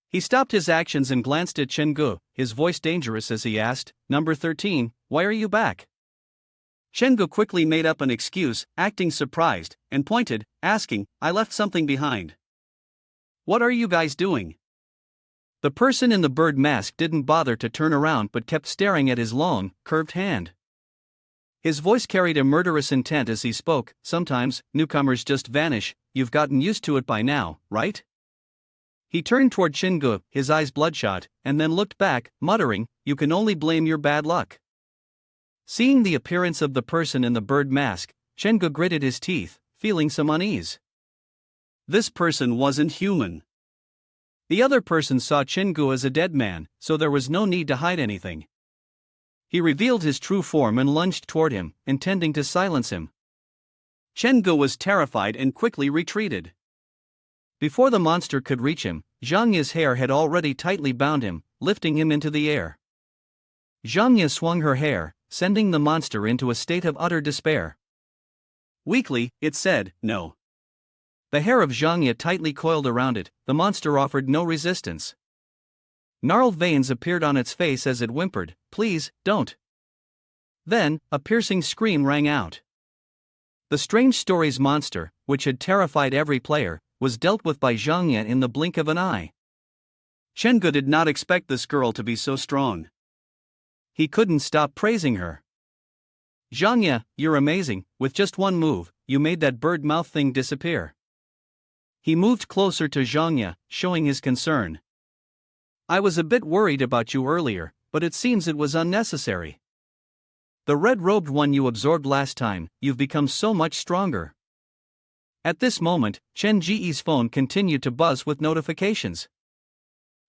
He stopped his actions and glanced at Chen Ge, his voice dangerous as he asked, Number 13, why are you back? Chen Ge quickly made up an excuse, acting surprised, and pointed, asking, I left something behind. What are you guys doing? The person in the bird mask didn't bother to turn around but kept staring at his long, curved hand. His voice carried a murderous intent as he spoke, sometimes, newcomers just vanish, you've gotten used to it by now, right? He turned toward Chen Ge, his eyes bloodshot, and then looked back, muttering, you can only blame your bad luck. Seeing the appearance of the person in the bird mask, Chen Ge gritted his teeth, feeling some unease. This person wasn't human. The other person saw Chen Ge as a dead man, so there was no need to hide anything. He revealed his true form and lunged toward him, intending to silence him. Chen Ge was terrified and quickly retreated. Before the monster could reach him, Zhang Ye's hair had already tightly bound him, lifting him into the air. Zhang Ye swung her hair, sending the monster into a state of utter despair. Weakly, it said, no. The hair of Zhang Ye tightly coiled around it, the monster offered no resistance. Gnarled veins appeared on its face as it whimpered, please, don't. Then, a piercing scream rang out. The Strange Stories monster, which had terrified every player, was dealt with by Zhang Ye in the blink of an eye. Chen Ge did not expect this girl to be so strong. He couldn't stop praising her. Zhang Ye, you're amazing, with just one move, you made that bird mouth thing disappear. He moved closer to Zhang Ye, showing his concern. I was a bit worried about you earlier, but it seems it was unnecessary. The red-robed one you absorbed last time, you've become so much stronger. At this moment, Chen Ji's phone continued to buzz with notifications.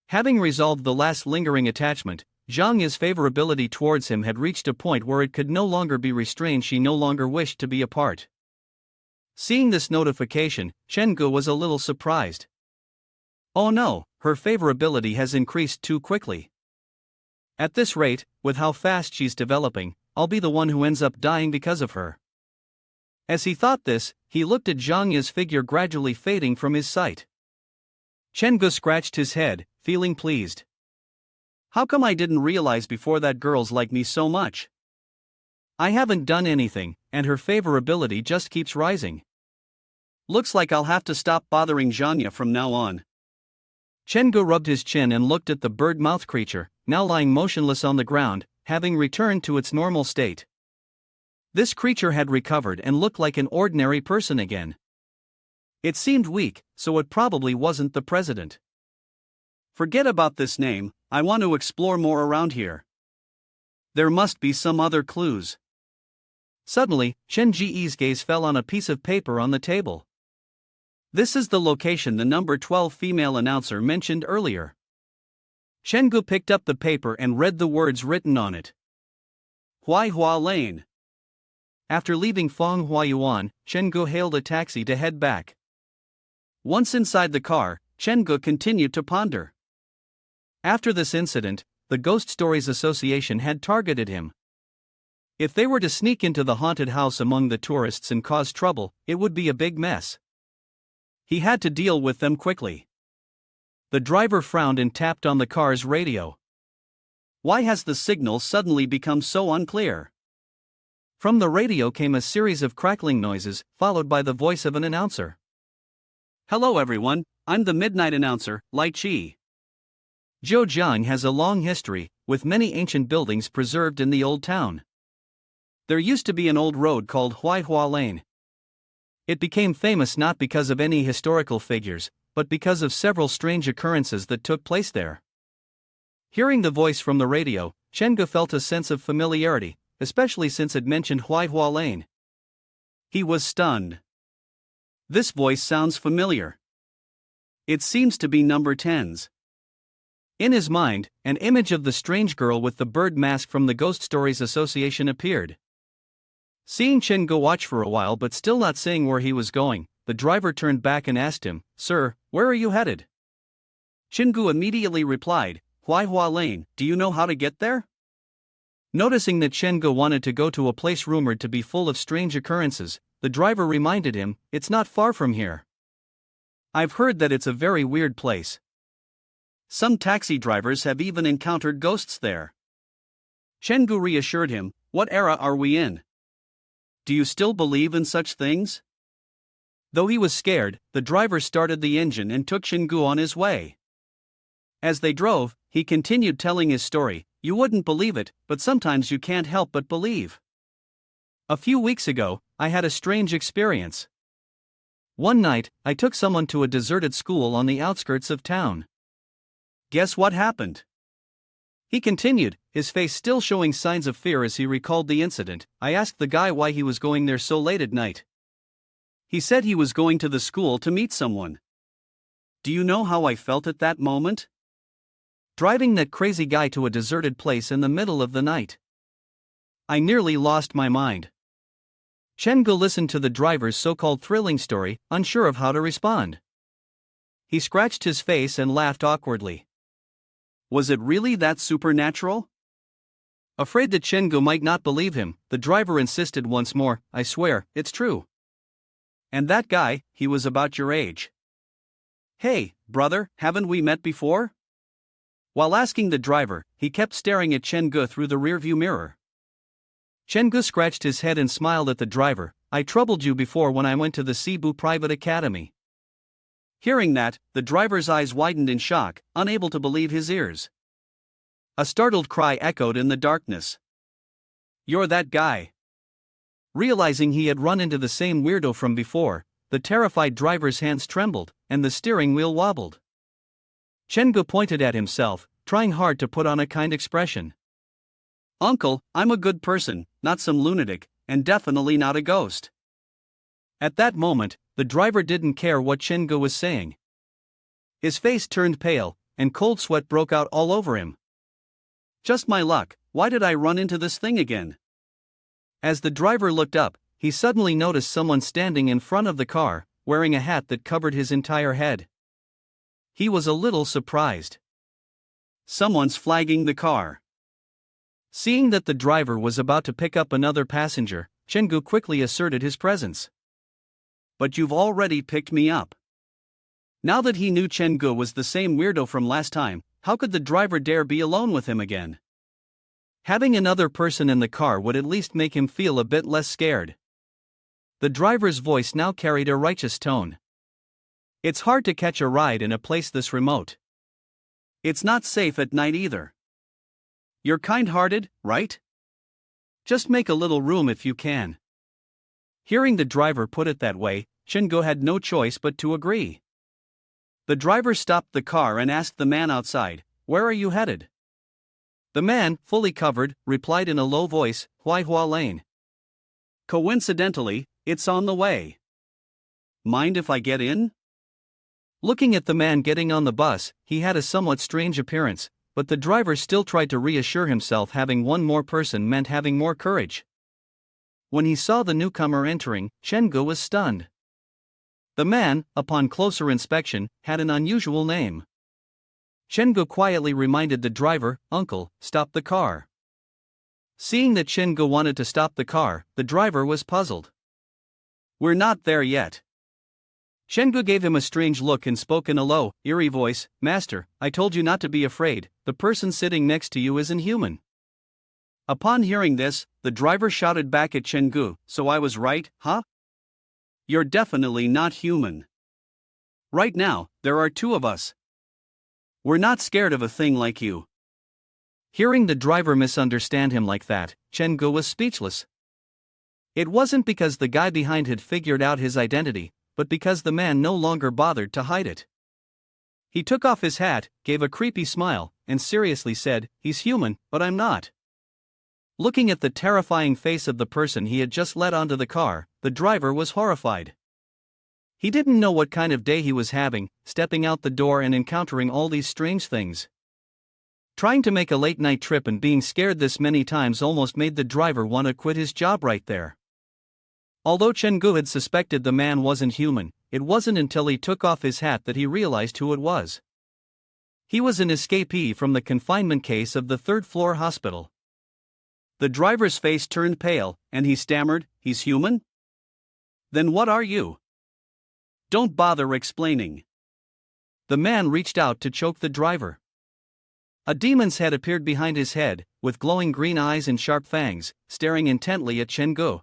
Having resolved the last lingering attachment, Zhang Yi's favorability towards him had reached a point where it could no longer be restrained. She no longer wished to be apart. Seeing this notification, Chen Gu was a little surprised. Oh no, her favorability has increased too quickly. At this rate, with how fast she's developing, I'll be the one who ends up dying because of her. As he thought this, he looked at Zhang Yi's figure gradually fading from his sight. Chen Gu scratched his head, feeling pleased. How come I didn't realize before that girls like me so much? I haven't done anything, and her favorability just keeps rising. Looks like I'll have to stop bothering Zhanya from now on. Chen Gu rubbed his chin and looked at the bird-mouthed creature, now lying motionless on the ground, having returned to its normal state. This creature had recovered and looked like an ordinary person again. It seemed weak, so it probably wasn't the president. Forget about this name, I want to explore more around here. There must be some other clues. Suddenly, Chen Ji's gaze fell on a piece of paper on the table. This is the location the number 12 female announcer mentioned earlier. Chen Gu picked up the paper and read the words written on it. Huaihua Lane. After leaving Feng Huayuan, Chen Gu hailed a taxi to head back. Once inside the car, Chen Gu continued to ponder. After this incident, the Ghost Stories Association had targeted him. If they were to sneak into the haunted house among the tourists and cause trouble, it would be a big mess. He had to deal with them quickly. The driver frowned and tapped on the car's radio. Why has the signal suddenly become so unclear? From the radio came a series of crackling noises, followed by the voice of an announcer. Hello everyone, I'm the midnight announcer, Lai Chi. Zhejiang has a long history, with many ancient buildings preserved in the old town. There used to be an old road called Huaihua Lane. It became famous not because of any historical figures, but because of several strange occurrences that took place there. Hearing the voice from the radio, Chen Gu felt a sense of familiarity, especially since it mentioned Huaihua Lane. He was stunned. This voice sounds familiar. It seems to be number 10's. In his mind, an image of the strange girl with the bird mask from the Ghost Stories Association appeared. Seeing Chen Gu watch for a while but still not saying where he was going, the driver turned back and asked him, Sir, where are you headed? Chen Gu immediately replied, Huaihua Lane, do you know how to get there? Noticing that Chen Gu wanted to go to a place rumored to be full of strange occurrences, the driver reminded him, it's not far from here. I've heard that it's a very weird place. Some taxi drivers have even encountered ghosts there. Chen Gu reassured him, what era are we in? Do you still believe in such things? Though he was scared, the driver started the engine and took Chen Gu on his way. As they drove, he continued telling his story, you wouldn't believe it, but sometimes you can't help but believe. A few weeks ago, I had a strange experience. One night, I took someone to a deserted school on the outskirts of town. Guess what happened? He continued, his face still showing signs of fear as he recalled the incident. I asked the guy why he was going there so late at night. He said he was going to the school to meet someone. Do you know how I felt at that moment? Driving that crazy guy to a deserted place in the middle of the night. I nearly lost my mind. Chen Gu listened to the driver's so-called thrilling story, unsure of how to respond. He scratched his face and laughed awkwardly. Was it really that supernatural? Afraid that Chen Gu might not believe him, the driver insisted once more, I swear, it's true. And that guy, he was about your age. Hey, brother, haven't we met before? While asking the driver, he kept staring at Chen Gu through the rearview mirror. Chen Gu scratched his head and smiled at the driver, I troubled you before when I went to the Cebu Private Academy. Hearing that, the driver's eyes widened in shock, unable to believe his ears. A startled cry echoed in the darkness. You're that guy. Realizing he had run into the same weirdo from before, the terrified driver's hands trembled, and the steering wheel wobbled. Chen Gu pointed at himself, trying hard to put on a kind expression. Uncle, I'm a good person, not some lunatic, and definitely not a ghost. At that moment, the driver didn't care what Chengu was saying. His face turned pale, and cold sweat broke out all over him. Just my luck, why did I run into this thing again? As the driver looked up, he suddenly noticed someone standing in front of the car, wearing a hat that covered his entire head. He was a little surprised. Someone's flagging the car. Seeing that the driver was about to pick up another passenger, Chengu quickly asserted his presence. But you've already picked me up. Now that he knew Chengu was the same weirdo from last time, how could the driver dare be alone with him again? Having another person in the car would at least make him feel a bit less scared. The driver's voice now carried a righteous tone. It's hard to catch a ride in a place this remote. It's not safe at night either. You're kind-hearted, right? Just make a little room if you can. Hearing the driver put it that way, Chengu had no choice but to agree. The driver stopped the car and asked the man outside, "Where are you headed?" The man, fully covered, replied in a low voice, "Huaihua Lane." Coincidentally, it's on the way. Mind if I get in? Looking at the man getting on the bus, he had a somewhat strange appearance, but the driver still tried to reassure himself having one more person meant having more courage. When he saw the newcomer entering, Chengu was stunned. The man, upon closer inspection, had an unusual name. Chengu quietly reminded the driver, "Uncle, stop the car." Seeing that Chengu wanted to stop the car, the driver was puzzled. "We're not there yet." Chengu gave him a strange look and spoke in a low, eerie voice, "Master, I told you not to be afraid, the person sitting next to you isn't human." Upon hearing this, the driver shouted back at Chengu, "So I was right, huh? You're definitely not human. Right now, there are two of us. We're not scared of a thing like you." Hearing the driver misunderstand him like that, Chengu was speechless. It wasn't because the guy behind had figured out his identity, but because the man no longer bothered to hide it. He took off his hat, gave a creepy smile, and seriously said, "He's human, but I'm not." Looking at the terrifying face of the person he had just let onto the car, the driver was horrified. He didn't know what kind of day he was having, stepping out the door and encountering all these strange things. Trying to make a late-night trip and being scared this many times almost made the driver want to quit his job right there. Although Chengu had suspected the man wasn't human, it wasn't until he took off his hat that he realized who it was. He was an escapee from the confinement case of the third-floor hospital. The driver's face turned pale, and he stammered, "He's human? Then what are you? Don't bother explaining." The man reached out to choke the driver. A demon's head appeared behind his head, with glowing green eyes and sharp fangs, staring intently at Chengu.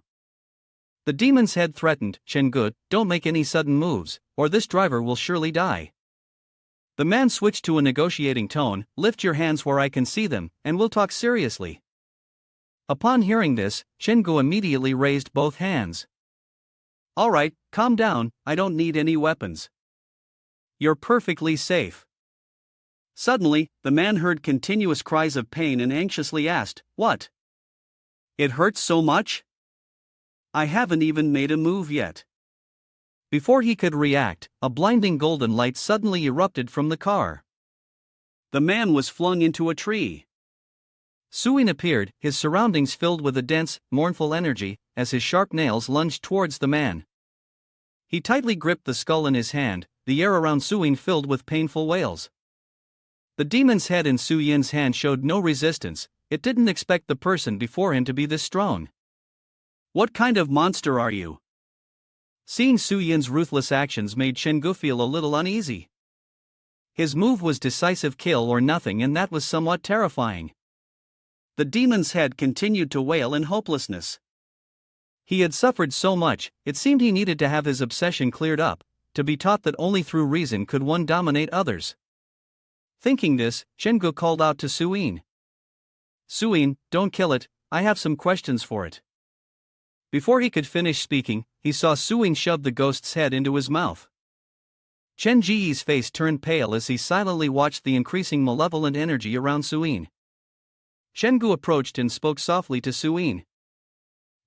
The demon's head threatened, "Chengu, don't make any sudden moves, or this driver will surely die." The man switched to a negotiating tone, "Lift your hands where I can see them, and we'll talk seriously." Upon hearing this, Chengu immediately raised both hands. "All right, calm down, I don't need any weapons. You're perfectly safe." Suddenly, the man heard continuous cries of pain and anxiously asked, "What? It hurts so much? I haven't even made a move yet." Before he could react, a blinding golden light suddenly erupted from the car. The man was flung into a tree. Suin appeared, his surroundings filled with a dense, mournful energy, as his sharp nails lunged towards the man. He tightly gripped the skull in his hand, the air around Suin filled with painful wails. The demon's head in Su Yin's hand showed no resistance, it didn't expect the person before him to be this strong. "What kind of monster are you?" Seeing Su Yin's ruthless actions made Chengu feel a little uneasy. His move was decisive kill or nothing, and that was somewhat terrifying. The demon's head continued to wail in hopelessness. He had suffered so much, it seemed he needed to have his obsession cleared up, to be taught that only through reason could one dominate others. Thinking this, Chengu called out to Suin. "Suin, don't kill it, I have some questions for it." Before he could finish speaking, he saw Suin shove the ghost's head into his mouth. Chen Ji's face turned pale as he silently watched the increasing malevolent energy around Suin. Shengu approached and spoke softly to Suin.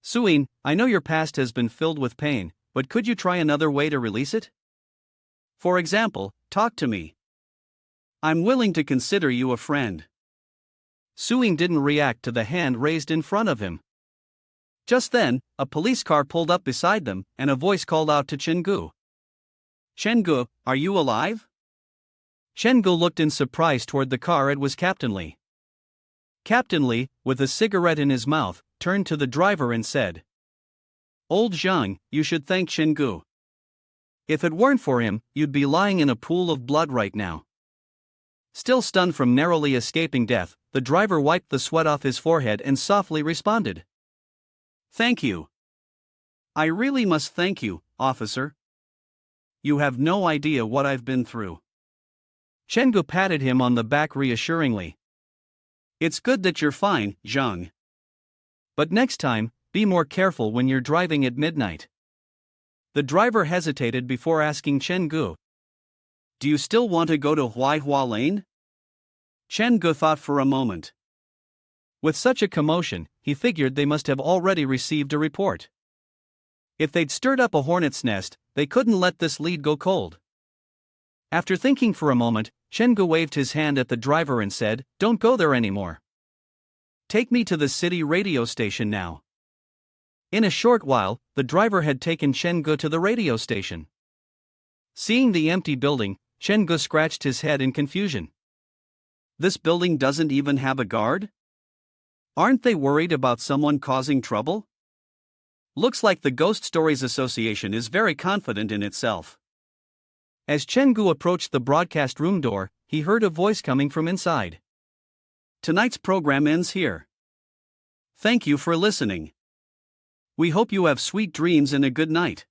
Suin, I know your past has been filled with pain, but could you try another way to release it? For example, talk to me. I'm willing to consider you a friend. Suin didn't react to the hand raised in front of him. Just then, a police car pulled up beside them, and a voice called out to Shengu. Shengu, are you alive? Shengu looked in surprise toward the car. It was Captain Lee. Captain Lee, with a cigarette in his mouth, turned to the driver and said, Old Zhang, you should thank Shengu. If it weren't for him, you'd be lying in a pool of blood right now. Still stunned from narrowly escaping death, the driver wiped the sweat off his forehead and softly responded. Thank you. I really must thank you, officer. You have no idea what I've been through. Shengu patted him on the back reassuringly. It's good that you're fine, Zhang. But next time, be more careful when you're driving at midnight. The driver hesitated before asking Shengu. Do you still want to go to Huaihua Lane? Shengu thought for a moment. With such a commotion, he figured they must have already received a report. If they'd stirred up a hornet's nest, they couldn't let this lead go cold. After thinking for a moment, Shengu waved his hand at the driver and said, Don't go there anymore. Take me to the city radio station now. In a short while, the driver had taken Shengu to the radio station. Seeing the empty building, Shengu scratched his head in confusion. This building doesn't even have a guard? Aren't they worried about someone causing trouble? Looks like the Ghost Stories Association is very confident in itself. As Shengu approached the broadcast room door, he heard a voice coming from inside. Tonight's program ends here. Thank you for listening. We hope you have sweet dreams and a good night.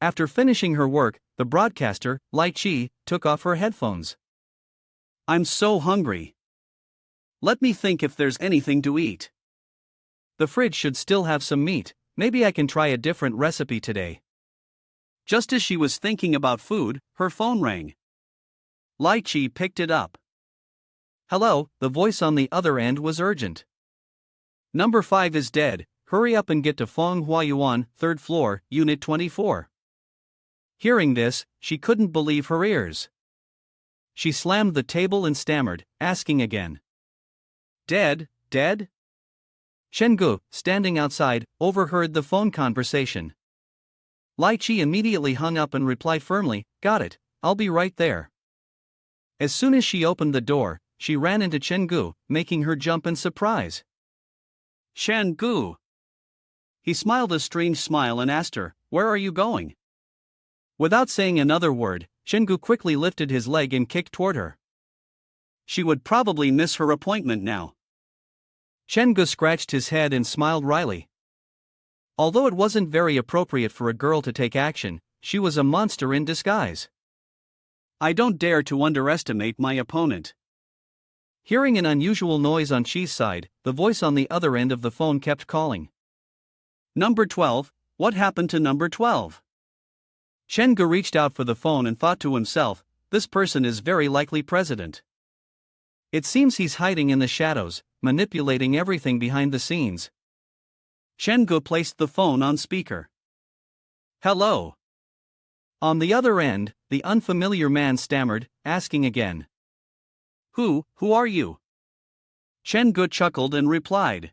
After finishing her work, the broadcaster, Lai Chi, took off her headphones. I'm so hungry. Let me think if there's anything to eat. The fridge should still have some meat. Maybe I can try a different recipe today. Just as she was thinking about food, her phone rang. Lai Chi picked it up. Hello, the voice on the other end was urgent. Number 5 is dead, hurry up and get to Feng Huayuan, 3rd floor, Unit 24. Hearing this, she couldn't believe her ears. She slammed the table and stammered, asking again. Dead? Shengu, standing outside, overheard the phone conversation. Lai Chi immediately hung up and replied firmly, Got it, I'll be right there. As soon as she opened the door, she ran into Shengu, making her jump in surprise. Shengu! He smiled a strange smile and asked her, Where are you going? Without saying another word, Shengu quickly lifted his leg and kicked toward her. She would probably miss her appointment now. Shengu scratched his head and smiled wryly. Although it wasn't very appropriate for a girl to take action, she was a monster in disguise. I don't dare to underestimate my opponent. Hearing an unusual noise on Chi's side, the voice on the other end of the phone kept calling. Number 12, what happened to number 12? Shengu reached out for the phone and thought to himself, this person is very likely president. It seems he's hiding in the shadows, manipulating everything behind the scenes. Shengu placed the phone on speaker. Hello. On the other end, the unfamiliar man stammered, asking again. Who are you? Shengu chuckled and replied.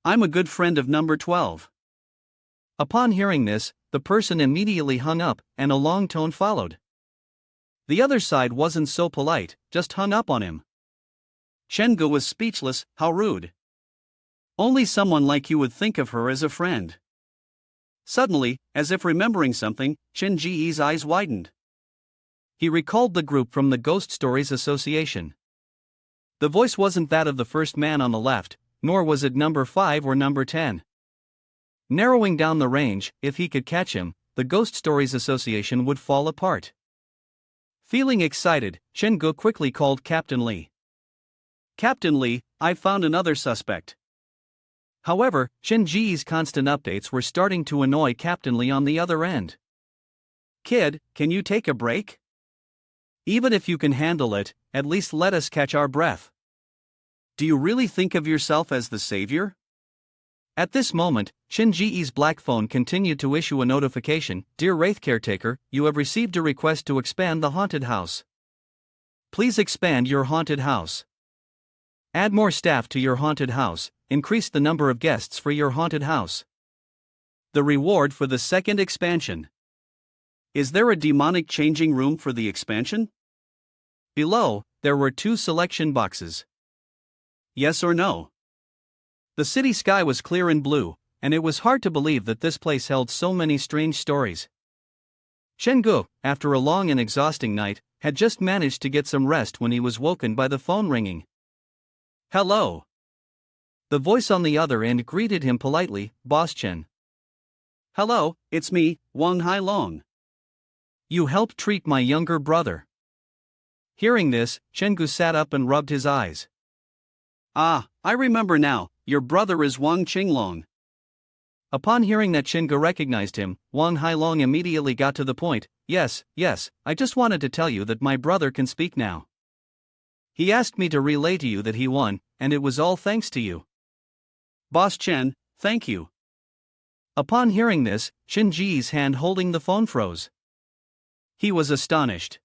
I'm a good friend of number 12. Upon hearing this, the person immediately hung up, and a long tone followed. The other side wasn't so polite, just hung up on him. Shengu was speechless. How rude. Only someone like you would think of her as a friend. Suddenly, as if remembering something, Shen Ji's eyes widened. He recalled the group from the Ghost Stories Association. The voice wasn't that of the first man on the left, nor was it number 5 or number 10. Narrowing down the range, if he could catch him, the Ghost Stories Association would fall apart. Feeling excited, Shengu quickly called Captain Lee. Captain Lee, I've found another suspect. However, Shen Ji's constant updates were starting to annoy Captain Lee on the other end. Kid, can you take a break? Even if you can handle it, at least let us catch our breath. Do you really think of yourself as the savior? At this moment, Shin Ji-ee's black phone continued to issue a notification. Dear Wraith Caretaker, you have received a request to expand the haunted house. Please expand your haunted house. Add more staff to your haunted house, increase the number of guests for your haunted house. The reward for the second expansion. Is there a demonic changing room for the expansion? Below, there were 2 selection boxes. Yes or no? The city sky was clear and blue, and it was hard to believe that this place held so many strange stories. Cheng-gu, after a long and exhausting night, had just managed to get some rest when he was woken by the phone ringing. Hello. The voice on the other end greeted him politely, Boss Chen. Hello, it's me, Wang Hailong. You helped treat my younger brother. Hearing this, Cheng-gu sat up and rubbed his eyes. Ah, I remember now, your brother is Wang Qinglong. Upon hearing that Cheng-gu recognized him, Wang Hailong immediately got to the point. Yes, I just wanted to tell you that my brother can speak now. He asked me to relay to you that he won, and it was all thanks to you. Boss Chen, thank you. Upon hearing this, Shin Ji's hand holding the phone froze. He was astonished.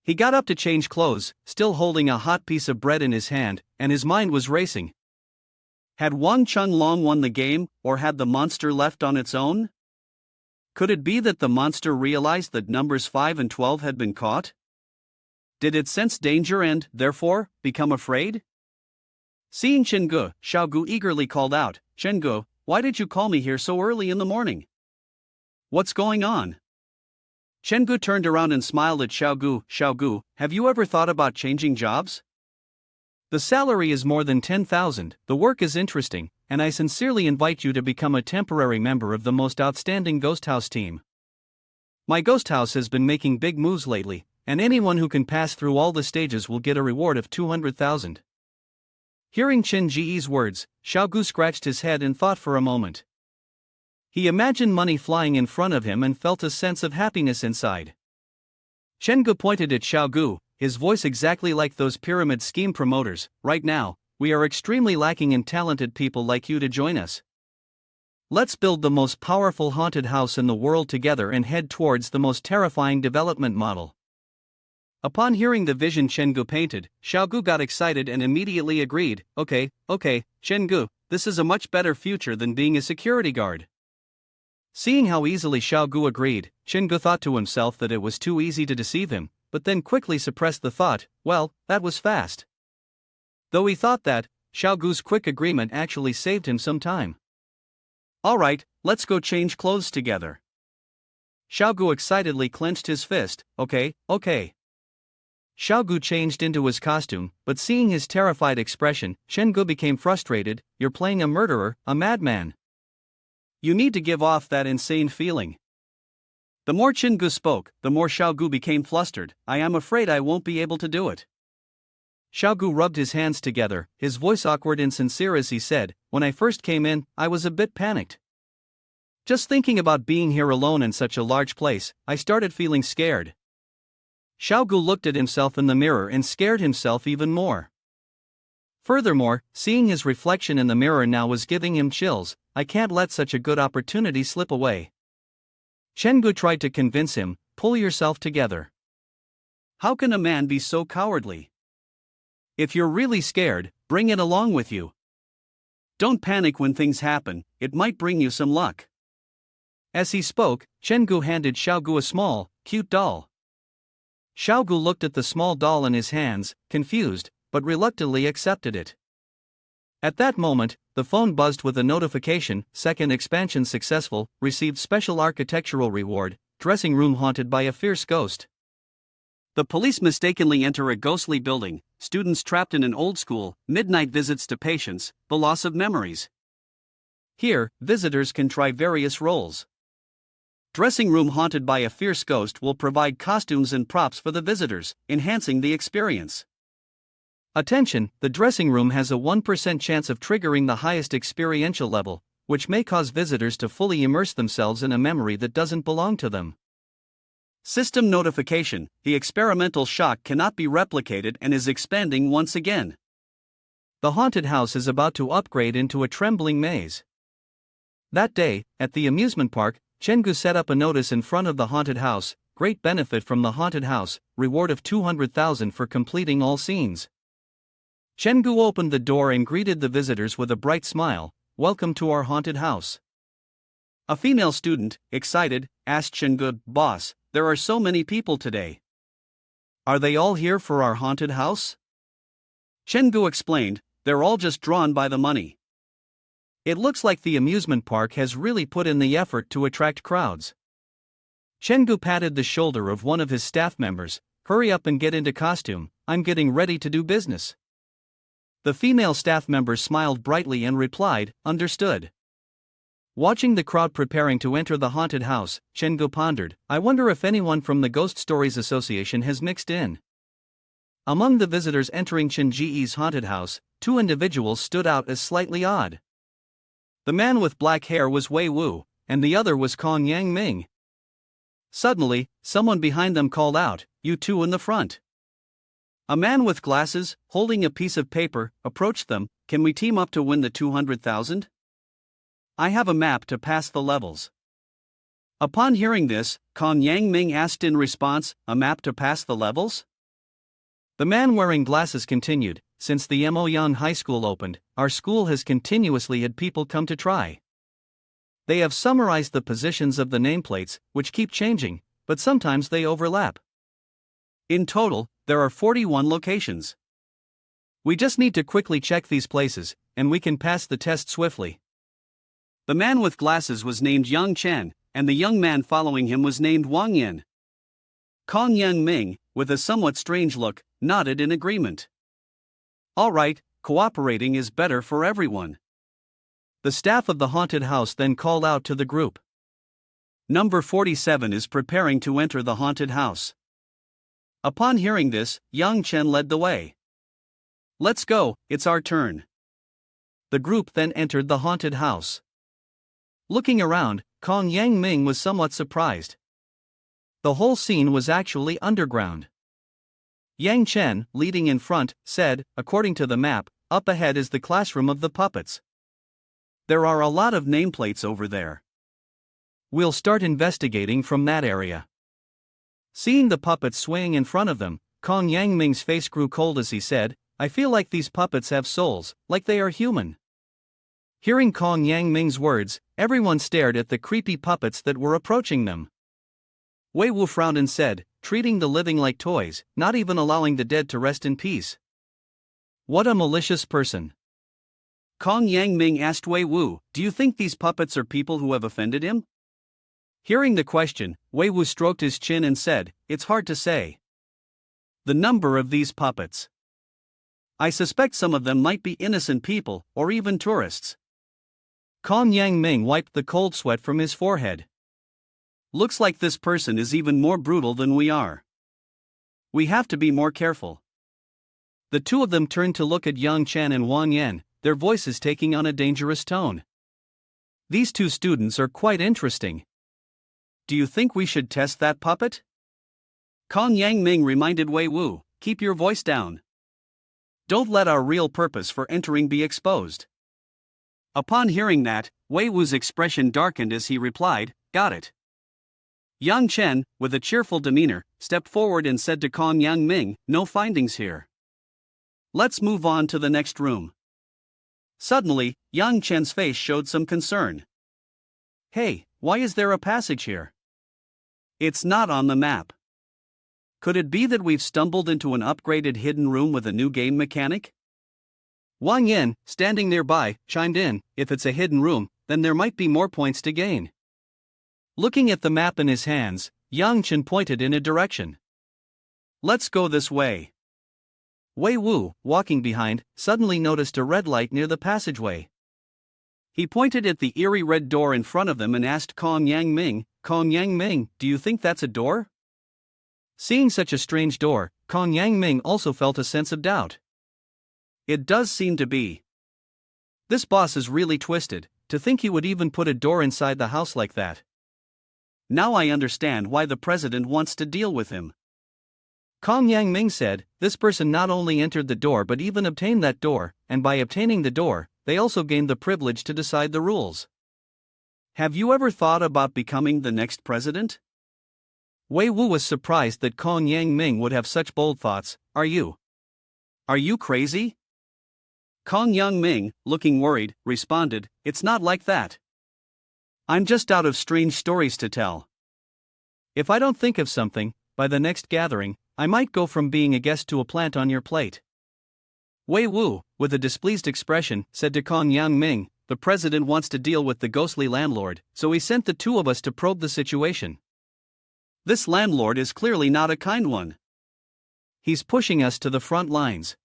He got up to change clothes, still holding a hot piece of bread in his hand, and his mind was racing. Had Wang Chunlong won the game, or had the monster left on its own? Could it be that the monster realized that numbers 5 and 12 had been caught? Did it sense danger and, therefore, become afraid? Seeing Cheng-gu, Xiaogu eagerly called out, Cheng-gu, why did you call me here so early in the morning? What's going on? Cheng-gu turned around and smiled at Xiaogu. Xiaogu, have you ever thought about changing jobs? The salary is more than 10,000, the work is interesting, and I sincerely invite you to become a temporary member of the most outstanding Ghost House team. My Ghost House has been making big moves lately, and anyone who can pass through all the stages will get a reward of 200,000. Hearing Shin Ji's words, Xiaogu scratched his head and thought for a moment. He imagined money flying in front of him and felt a sense of happiness inside. Cheng-gu pointed at Xiaogu, his voice exactly like those pyramid scheme promoters. Right now, we are extremely lacking in talented people like you to join us. Let's build the most powerful haunted house in the world together and head towards the most terrifying development model. Upon hearing the vision Cheng-gu painted, Xiaogu got excited and immediately agreed. Okay, Cheng-gu, this is a much better future than being a security guard. Seeing how easily Xiaogu agreed, Cheng-gu thought to himself that it was too easy to deceive him, but then quickly suppressed the thought. Well, that was fast. Though he thought that, Xiaogu's quick agreement actually saved him some time. Alright, let's go change clothes together. Xiaogu excitedly clenched his fist. Okay. Xiaogu changed into his costume, but seeing his terrified expression, Cheng-gu became frustrated. You're playing a murderer, a madman. You need to give off that insane feeling. The more Cheng-gu spoke, the more Xiaogu became flustered. I am afraid I won't be able to do it. Xiaogu rubbed his hands together, his voice awkward and sincere as he said, when I first came in, I was a bit panicked. Just thinking about being here alone in such a large place, I started feeling scared. Xiaogu looked at himself in the mirror and scared himself even more. Furthermore, seeing his reflection in the mirror now was giving him chills. I can't let such a good opportunity slip away. Cheng-gu tried to convince him, pull yourself together. How can a man be so cowardly? If you're really scared, bring it along with you. Don't panic when things happen, it might bring you some luck. As he spoke, Cheng-gu handed Xiaogu a small, cute doll. Xiaogu looked at the small doll in his hands, confused, but reluctantly accepted it. At that moment, the phone buzzed with a notification, second expansion successful, received special architectural reward, dressing room haunted by a fierce ghost. The police mistakenly enter a ghostly building, students trapped in an old school, midnight visits to patients, the loss of memories. Here, visitors can try various roles. Dressing room haunted by a fierce ghost will provide costumes and props for the visitors, enhancing the experience. Attention, the dressing room has a 1% chance of triggering the highest experiential level, which may cause visitors to fully immerse themselves in a memory that doesn't belong to them. System notification, the experimental shock cannot be replicated and is expanding once again. The haunted house is about to upgrade into a trembling maze. That day, at the amusement park, Chengu set up a notice in front of the haunted house: great benefit from the haunted house, reward of 200,000 for completing all scenes. Chengu opened the door and greeted the visitors with a bright smile: welcome to our haunted house. A female student, excited, asked Chengu, boss, there are so many people today. Are they all here for our haunted house? Chengu explained, they're all just drawn by the money. It looks like the amusement park has really put in the effort to attract crowds. Chengu patted the shoulder of one of his staff members. Hurry up and get into costume, I'm getting ready to do business. The female staff member smiled brightly and replied, understood. Watching the crowd preparing to enter the haunted house, Chengu pondered, I wonder if anyone from the Ghost Stories Association has mixed in. Among the visitors entering Chenji's haunted house, two individuals stood out as slightly odd. The man with black hair was Wei Wu, and the other was Kong Yang Ming. Suddenly, someone behind them called out, you two in the front. A man with glasses, holding a piece of paper, approached them. Can we team up to win the 200,000? I have a map to pass the levels. Upon hearing this, Kong Yang Ming asked in response, a map to pass the levels? The man wearing glasses continued, since the Moyan High School opened, our school has continuously had people come to try. They have summarized the positions of the nameplates, which keep changing, but sometimes they overlap. In total, there are 41 locations. We just need to quickly check these places, and we can pass the test swiftly. The man with glasses was named Yang Chen, and the young man following him was named Wang Yin. Kong Yang Ming, with a somewhat strange look, nodded in agreement. All right, cooperating is better for everyone. The staff of the haunted house then called out to the group. Number 47 is preparing to enter the haunted house. Upon hearing this, Yang Chen led the way. Let's go, it's our turn. The group then entered the haunted house. Looking around, Kong Yang Ming was somewhat surprised. The whole scene was actually underground. Yang Chen, leading in front, said, according to the map, up ahead is the classroom of the puppets. There are a lot of nameplates over there. We'll start investigating from that area. Seeing the puppets swaying in front of them, Kong Yang Ming's face grew cold as he said, I feel like these puppets have souls, like they are human. Hearing Kong Yang Ming's words, everyone stared at the creepy puppets that were approaching them. Wei Wu frowned and said, treating the living like toys, not even allowing the dead to rest in peace. What a malicious person. Kong Yang Ming asked Wei Wu, do you think these puppets are people who have offended him? Hearing the question, Wei Wu stroked his chin and said, it's hard to say. The number of these puppets. I suspect some of them might be innocent people, or even tourists. Kong Yang Ming wiped the cold sweat from his forehead. Looks like this person is even more brutal than we are. We have to be more careful. The two of them turned to look at Yang Chen and Wang Yan, their voices taking on a dangerous tone. These two students are quite interesting. Do you think we should test that puppet? Kong Yang Ming reminded Wei Wu, keep your voice down. Don't let our real purpose for entering be exposed. Upon hearing that, Wei Wu's expression darkened as he replied, got it. Yang Chen, with a cheerful demeanor, stepped forward and said to Kong Yang Ming, no findings here. Let's move on to the next room. Suddenly, Yang Chen's face showed some concern. Hey, why is there a passage here? It's not on the map. Could it be that we've stumbled into an upgraded hidden room with a new game mechanic? Wang Yin, standing nearby, chimed in, if it's a hidden room, then there might be more points to gain. Looking at the map in his hands, Yang Chen pointed in a direction. Let's go this way. Wei Wu, walking behind, suddenly noticed a red light near the passageway. He pointed at the eerie red door in front of them and asked Kong Yang Ming, do you think that's a door? Seeing such a strange door, Kong Yang Ming also felt a sense of doubt. It does seem to be. This boss is really twisted, to think he would even put a door inside the house like that. Now I understand why the president wants to deal with him. Kong Yang Ming said, this person not only entered the door but even obtained that door, and by obtaining the door, they also gained the privilege to decide the rules. Have you ever thought about becoming the next president? Wei Wu was surprised that Kong Yang Ming would have such bold thoughts. Are you crazy? Kong Yang Ming, looking worried, responded, it's not like that. I'm just out of strange stories to tell. If I don't think of something, by the next gathering, I might go from being a guest to a plant on your plate. Wei Wu, with a displeased expression, said to Kong Yang Ming, the president wants to deal with the ghostly landlord, so he sent the two of us to probe the situation. This landlord is clearly not a kind one. He's pushing us to the front lines.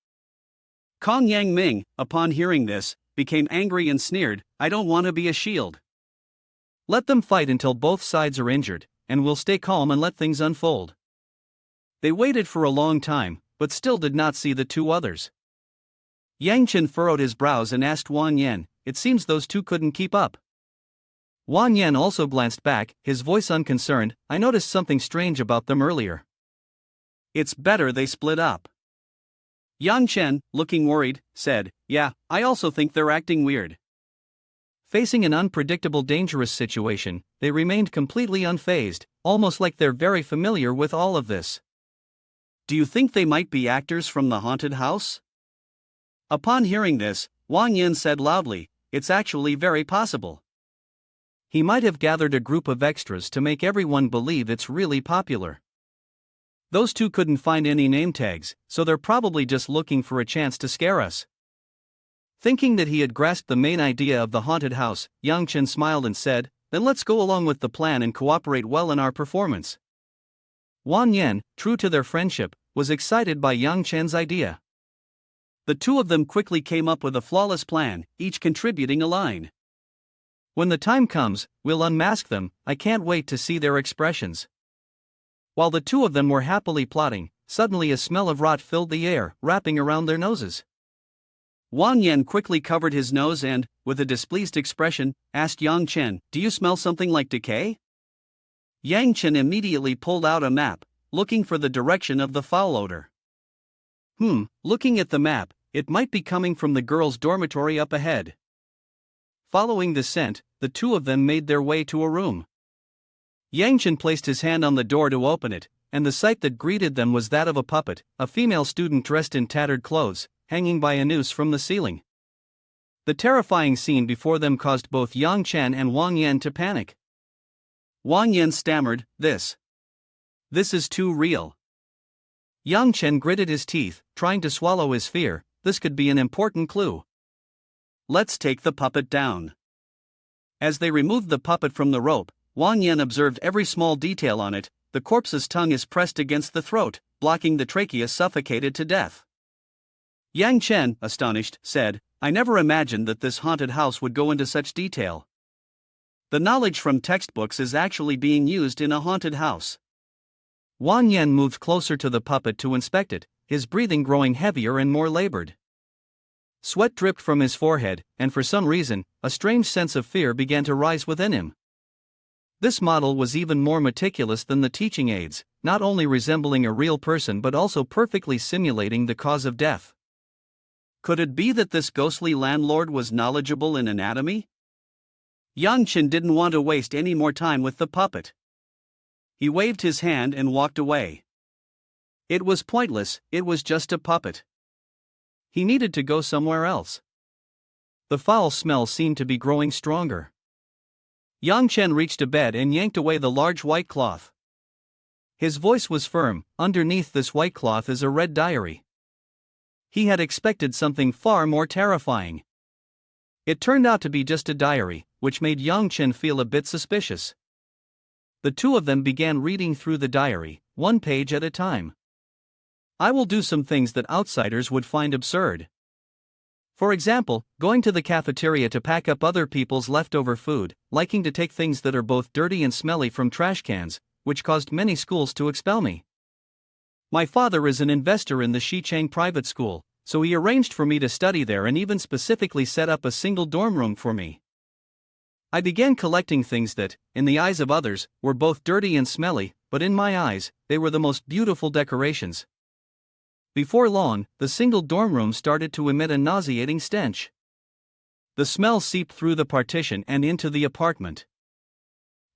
Kong Yang Ming, upon hearing this, became angry and sneered, I don't want to be a shield. Let them fight until both sides are injured, and we'll stay calm and let things unfold. They waited for a long time, but still did not see the two others. Yang Chen furrowed his brows and asked Wang Yan, it seems those two couldn't keep up. Wang Yan also glanced back, his voice unconcerned, I noticed something strange about them earlier. It's better they split up. Yang Chen, looking worried, said, yeah, I also think they're acting weird. Facing an unpredictable dangerous situation, they remained completely unfazed, almost like they're very familiar with all of this. Do you think they might be actors from the haunted house? Upon hearing this, Wang Yan said loudly, it's actually very possible. He might have gathered a group of extras to make everyone believe it's really popular. Those two couldn't find any name tags, so they're probably just looking for a chance to scare us. Thinking that he had grasped the main idea of the haunted house, Yang Chen smiled and said, then let's go along with the plan and cooperate well in our performance. Wang Yan, true to their friendship, was excited by Yang Chen's idea. The two of them quickly came up with a flawless plan, each contributing a line. When the time comes, we'll unmask them, I can't wait to see their expressions. While the two of them were happily plotting, suddenly a smell of rot filled the air, wrapping around their noses. Wang Yan quickly covered his nose and, with a displeased expression, asked Yang Chen, do you smell something like decay? Yang Chen immediately pulled out a map, looking for the direction of the foul odor. Looking at the map, it might be coming from the girls' dormitory up ahead. Following the scent, the two of them made their way to a room. Yang Chen placed his hand on the door to open it, and the sight that greeted them was that of a puppet, a female student dressed in tattered clothes, hanging by a noose from the ceiling. The terrifying scene before them caused both Yang Chen and Wang Yan to panic. Wang Yan stammered, This is too real. Yang Chen gritted his teeth, trying to swallow his fear, this could be an important clue. Let's take the puppet down. As they removed the puppet from the rope, Wang Yan observed every small detail on it, the corpse's tongue is pressed against the throat, blocking the trachea suffocated to death. Yang Chen, astonished, said, I never imagined that this haunted house would go into such detail. The knowledge from textbooks is actually being used in a haunted house. Wang Yan moved closer to the puppet to inspect it, his breathing growing heavier and more labored. Sweat dripped from his forehead, and for some reason, a strange sense of fear began to rise within him. This model was even more meticulous than the teaching aids, not only resembling a real person but also perfectly simulating the cause of death. Could it be that this ghostly landlord was knowledgeable in anatomy? Yang Chen didn't want to waste any more time with the puppet. He waved his hand and walked away. It was pointless, it was just a puppet. He needed to go somewhere else. The foul smell seemed to be growing stronger. Yang Chen reached a bed and yanked away the large white cloth. His voice was firm, underneath this white cloth is a red diary. He had expected something far more terrifying. It turned out to be just a diary, which made Yang Chen feel a bit suspicious. The two of them began reading through the diary, one page at a time. I will do some things that outsiders would find absurd. For example, going to the cafeteria to pack up other people's leftover food, liking to take things that are both dirty and smelly from trash cans, which caused many schools to expel me. My father is an investor in the Xichang private school, so he arranged for me to study there and even specifically set up a single dorm room for me. I began collecting things that, in the eyes of others, were both dirty and smelly, but in my eyes, they were the most beautiful decorations. Before long, the single dorm room started to emit a nauseating stench. The smell seeped through the partition and into the apartment.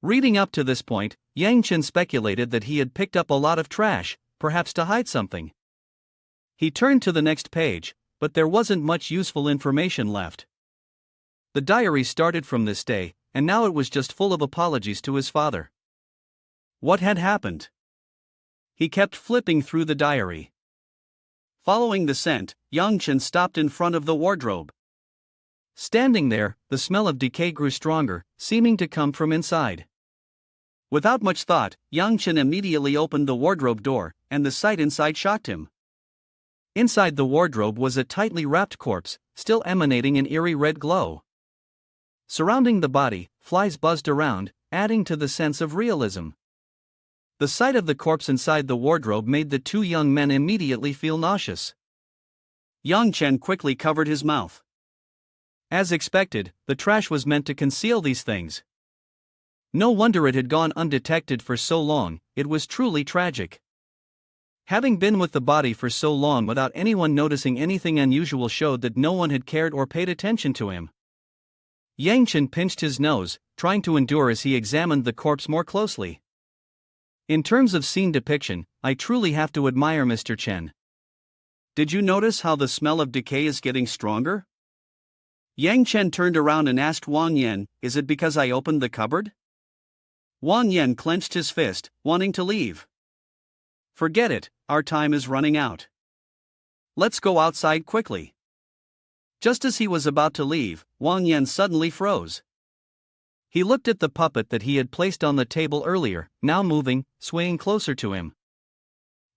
Reading up to this point, Yang Chen speculated that he had picked up a lot of trash, perhaps to hide something. He turned to the next page, but there wasn't much useful information left. The diary started from this day, and now it was just full of apologies to his father. What had happened? He kept flipping through the diary. Following the scent, Yang Chen stopped in front of the wardrobe. Standing there, the smell of decay grew stronger, seeming to come from inside. Without much thought, Yang Chen immediately opened the wardrobe door, and the sight inside shocked him. Inside the wardrobe was a tightly wrapped corpse, still emanating an eerie red glow. Surrounding the body, flies buzzed around, adding to the sense of realism. The sight of the corpse inside the wardrobe made the two young men immediately feel nauseous. Yang Chen quickly covered his mouth. As expected, the trash was meant to conceal these things. No wonder it had gone undetected for so long, it was truly tragic. Having been with the body for so long without anyone noticing anything unusual showed that no one had cared or paid attention to him. Yang Chen pinched his nose, trying to endure as he examined the corpse more closely. In terms of scene depiction, I truly have to admire Mr. Chen. Did you notice how the smell of decay is getting stronger? Yang Chen turned around and asked Wang Yan, "Is it because I opened the cupboard?" Wang Yan clenched his fist, wanting to leave. Forget it, our time is running out. Let's go outside quickly. Just as he was about to leave, Wang Yan suddenly froze. He looked at the puppet that he had placed on the table earlier, now moving, swaying closer to him.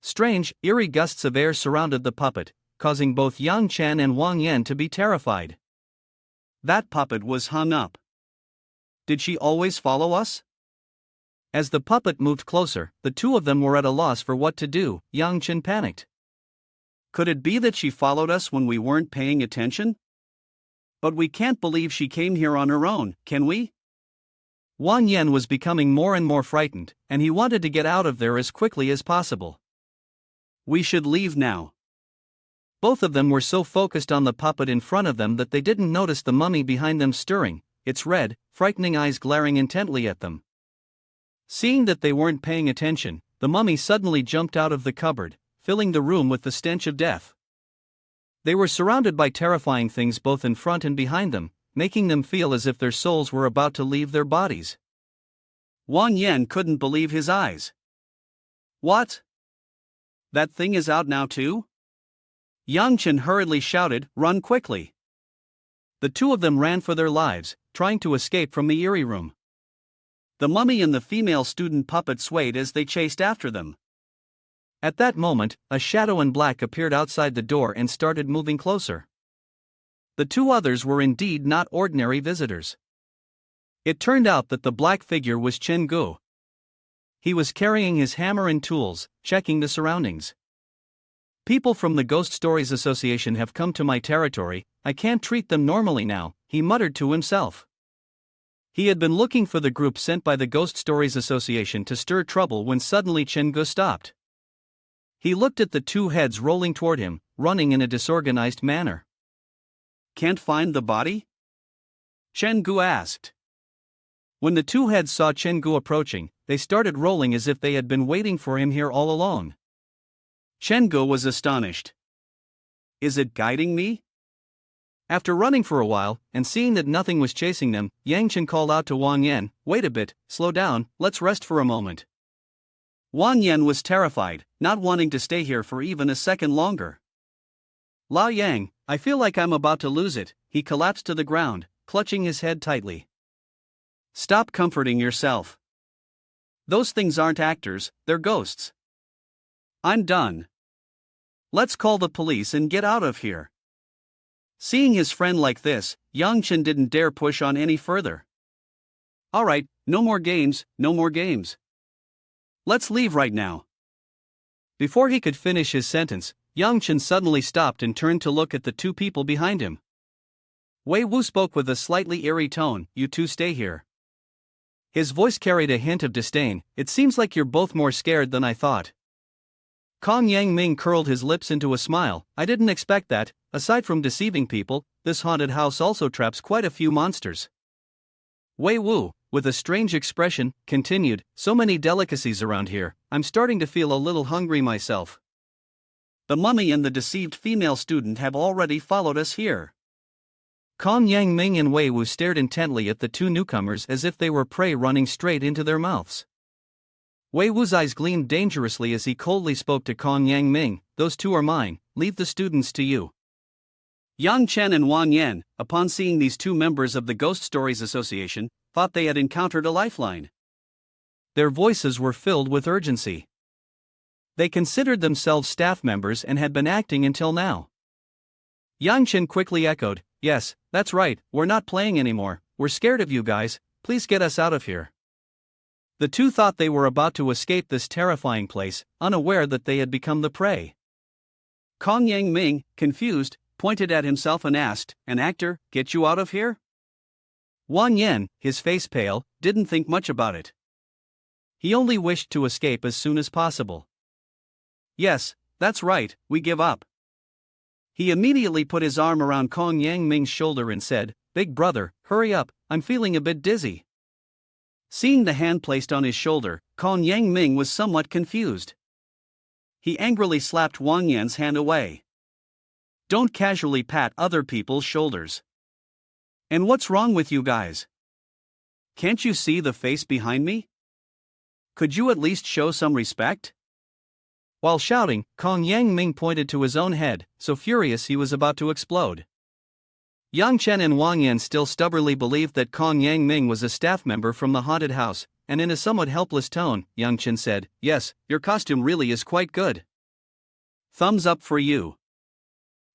Strange, eerie gusts of air surrounded the puppet, causing both Yang Chen and Wang Yan to be terrified. That puppet was hung up. Did she always follow us? As the puppet moved closer, the two of them were at a loss for what to do. Yang Chen panicked. Could it be that she followed us when we weren't paying attention? But we can't believe she came here on her own, can we? Wang Yan was becoming more and more frightened, and he wanted to get out of there as quickly as possible. We should leave now. Both of them were so focused on the puppet in front of them that they didn't notice the mummy behind them stirring, its red, frightening eyes glaring intently at them. Seeing that they weren't paying attention, the mummy suddenly jumped out of the cupboard, filling the room with the stench of death. They were surrounded by terrifying things both in front and behind them, making them feel as if their souls were about to leave their bodies. Wang Yan couldn't believe his eyes. What? That thing is out now too? Yang Chen hurriedly shouted, "Run quickly!" The two of them ran for their lives, trying to escape from the eerie room. The mummy and the female student puppet swayed as they chased after them. At that moment, a shadow in black appeared outside the door and started moving closer. The two others were indeed not ordinary visitors. It turned out that the black figure was Chen Gu. He was carrying his hammer and tools, checking the surroundings. People from the Ghost Stories Association have come to my territory, I can't treat them normally now, he muttered to himself. He had been looking for the group sent by the Ghost Stories Association to stir trouble when suddenly Chen Gu stopped. He looked at the two heads rolling toward him, running in a disorganized manner. Can't find the body? Chen Gu asked. When the two heads saw Chen Gu approaching, they started rolling as if they had been waiting for him here all along. Chen Gu was astonished. Is it guiding me? After running for a while, and seeing that nothing was chasing them, Yang Chen called out to Wang Yan, "Wait a bit, slow down, let's rest for a moment." Wang Yan was terrified, not wanting to stay here for even a second longer. Lao Yang, I feel like I'm about to lose it, he collapsed to the ground, clutching his head tightly. Stop comforting yourself. Those things aren't actors, they're ghosts. I'm done. Let's call the police and get out of here. Seeing his friend like this, Yang Chen didn't dare push on any further. Alright, no more games, no more games. Let's leave right now. Before he could finish his sentence, Yang Chen suddenly stopped and turned to look at the two people behind him. Wei Wu spoke with a slightly eerie tone, you two stay here. His voice carried a hint of disdain, it seems like you're both more scared than I thought. Kong Yang Ming curled his lips into a smile, I didn't expect that, aside from deceiving people, this haunted house also traps quite a few monsters. Wei Wu, with a strange expression, continued, so many delicacies around here, I'm starting to feel a little hungry myself. The mummy and the deceived female student have already followed us here. Kong Yang Ming and Wei Wu stared intently at the two newcomers as if they were prey running straight into their mouths. Wei Wu's eyes gleamed dangerously as he coldly spoke to Kong Yang Ming, those two are mine, leave the students to you. Yang Chen and Wang Yan, upon seeing these two members of the Ghost Stories Association, thought they had encountered a lifeline. Their voices were filled with urgency. They considered themselves staff members and had been acting until now. Yang Chen quickly echoed, yes, that's right, we're not playing anymore, we're scared of you guys, please get us out of here. The two thought they were about to escape this terrifying place, unaware that they had become the prey. Kong Yang Ming, confused, pointed at himself and asked, an actor, get you out of here? Wang Yan, his face pale, didn't think much about it. He only wished to escape as soon as possible. Yes, that's right, we give up. He immediately put his arm around Kong Yang Ming's shoulder and said, big brother, hurry up, I'm feeling a bit dizzy. Seeing the hand placed on his shoulder, Kong Yang Ming was somewhat confused. He angrily slapped Wang Yan's hand away. Don't casually pat other people's shoulders. And what's wrong with you guys? Can't you see the face behind me? Could you at least show some respect? While shouting, Kong Yang Ming pointed to his own head, so furious he was about to explode. Yang Chen and Wang Yan still stubbornly believed that Kong Yang Ming was a staff member from the haunted house, and in a somewhat helpless tone, Yang Chen said, yes, your costume really is quite good. Thumbs up for you.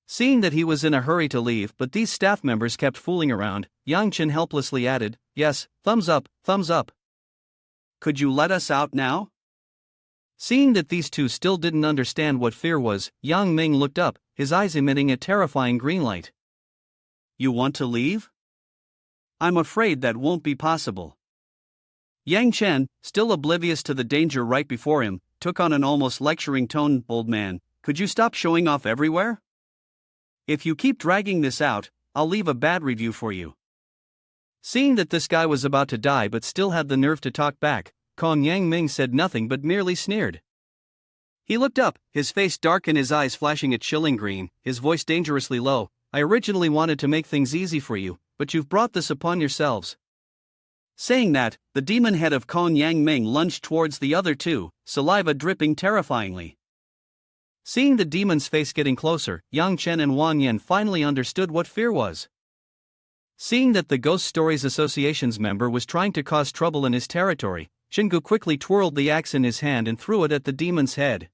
Seeing that he was in a hurry to leave but these staff members kept fooling around, Yang Chen helplessly added, yes, thumbs up, thumbs up. Could you let us out now? Seeing that these two still didn't understand what fear was, Yang Ming looked up, his eyes emitting a terrifying green light. You want to leave? I'm afraid that won't be possible. Yang Chen, still oblivious to the danger right before him, took on an almost lecturing tone, old man, could you stop showing off everywhere? If you keep dragging this out, I'll leave a bad review for you. Seeing that this guy was about to die but still had the nerve to talk back, Kong Yang Ming said nothing but merely sneered. He looked up, his face dark and his eyes flashing a chilling green, his voice dangerously low, I originally wanted to make things easy for you, but you've brought this upon yourselves. Saying that, the demon head of Kong Yang Ming lunged towards the other two, saliva dripping terrifyingly. Seeing the demon's face getting closer, Yang Chen and Wang Yan finally understood what fear was. Seeing that the Ghost Stories Association's member was trying to cause trouble in his territory, Shingu quickly twirled the axe in his hand and threw it at the demon's head.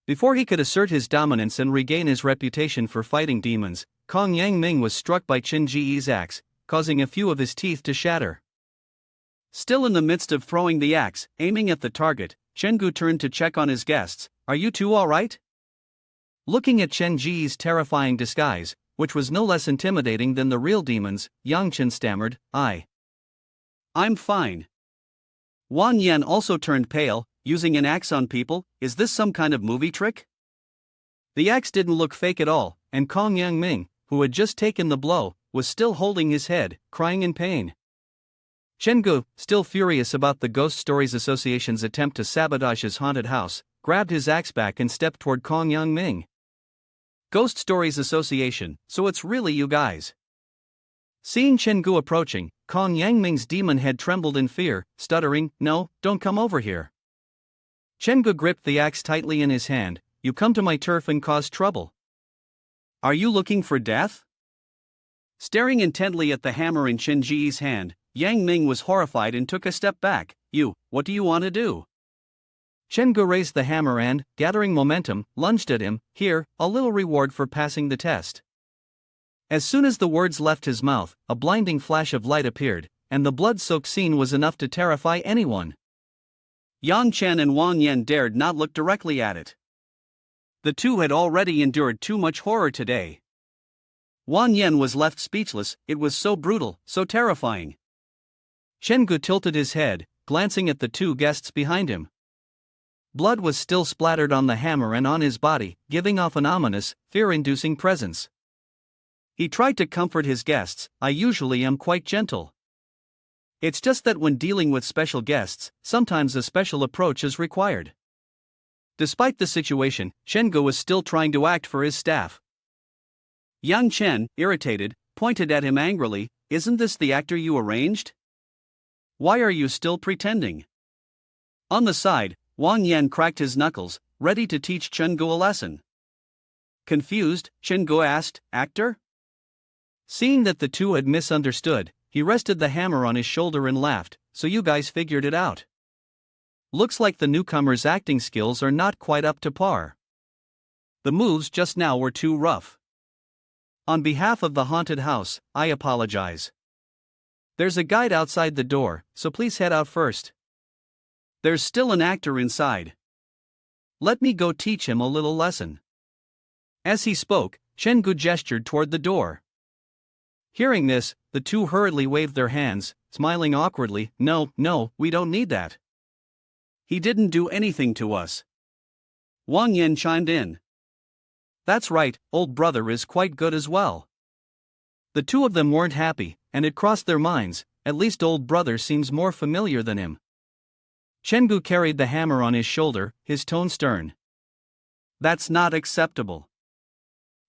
Before he could assert his dominance and regain his reputation for fighting demons, Kong Yang Ming was struck by Chen Ji's axe, causing a few of his teeth to shatter. Still in the midst of throwing the axe, aiming at the target, Shengu turned to check on his guests, are you two alright? Looking at Chen Ji's terrifying disguise, which was no less intimidating than the real demons, Yang Chen stammered, I'm fine. Wang Yan also turned pale, using an axe on people, is this some kind of movie trick? The axe didn't look fake at all, and Kong Yang Ming, who had just taken the blow, was still holding his head, crying in pain. Shengu, still furious about the Ghost Stories Association's attempt to sabotage his haunted house, grabbed his axe back and stepped toward Kong Yang Ming. Ghost Stories Association, so it's really you guys. Seeing Shengu approaching, Kong Yang Ming's demon head trembled in fear, stuttering, no, don't come over here. Shengu gripped the axe tightly in his hand, you come to my turf and cause trouble. Are you looking for death? Staring intently at the hammer in Chen Ji's hand, Yang Ming was horrified and took a step back, what do you want to do? Shengu raised the hammer and, gathering momentum, lunged at him, here, a little reward for passing the test. As soon as the words left his mouth, a blinding flash of light appeared, and the blood-soaked scene was enough to terrify anyone. Yang Chen and Wang Yan dared not look directly at it. The two had already endured too much horror today. Wang Yan was left speechless, it was so brutal, so terrifying. Chenggu tilted his head, glancing at the two guests behind him. Blood was still splattered on the hammer and on his body, giving off an ominous, fear-inducing presence. He tried to comfort his guests. I usually am quite gentle. It's just that when dealing with special guests, sometimes a special approach is required. Despite the situation, Chenggu was still trying to act for his staff. Yang Chen, irritated, pointed at him angrily. Isn't this the actor you arranged? Why are you still pretending? On the side, Wang Yan cracked his knuckles, ready to teach Chenggu a lesson. Confused, Chenggu asked, Actor? Seeing that the two had misunderstood, he rested the hammer on his shoulder and laughed. So you guys figured it out. Looks like the newcomer's acting skills are not quite up to par. The moves just now were too rough. On behalf of the haunted house, I apologize. There's a guide outside the door, so please head out first. There's still an actor inside. Let me go teach him a little lesson. As he spoke, Chenggu gestured toward the door. Hearing this, the two hurriedly waved their hands, smiling awkwardly. No, we don't need that. He didn't do anything to us. Wang Yan chimed in. That's right, old brother is quite good as well. The two of them weren't happy, and it crossed their minds, at least old brother seems more familiar than him. Chenggu carried the hammer on his shoulder, his tone stern. That's not acceptable.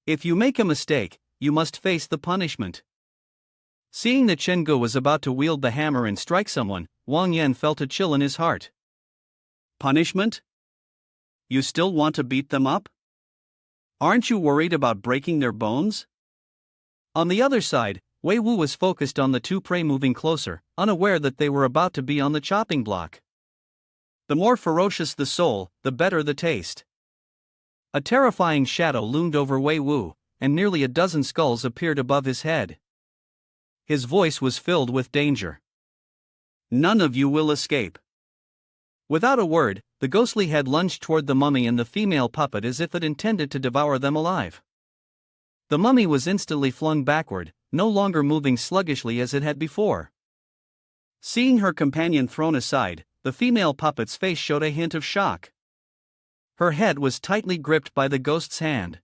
If you make a mistake, you must face the punishment. Seeing that Chenggu was about to wield the hammer and strike someone, Wang Yan felt a chill in his heart. Punishment? You still want to beat them up? Aren't you worried about breaking their bones? On the other side, Wei Wu was focused on the two prey moving closer, unaware that they were about to be on the chopping block. The more ferocious the soul, the better the taste. A terrifying shadow loomed over Wei Wu, and nearly a dozen skulls appeared above his head. His voice was filled with danger. None of you will escape. Without a word, the ghostly head lunged toward the mummy and the female puppet as if it intended to devour them alive. The mummy was instantly flung backward, no longer moving sluggishly as it had before. Seeing her companion thrown aside, the female puppet's face showed a hint of shock. Her head was tightly gripped by the ghost's hand.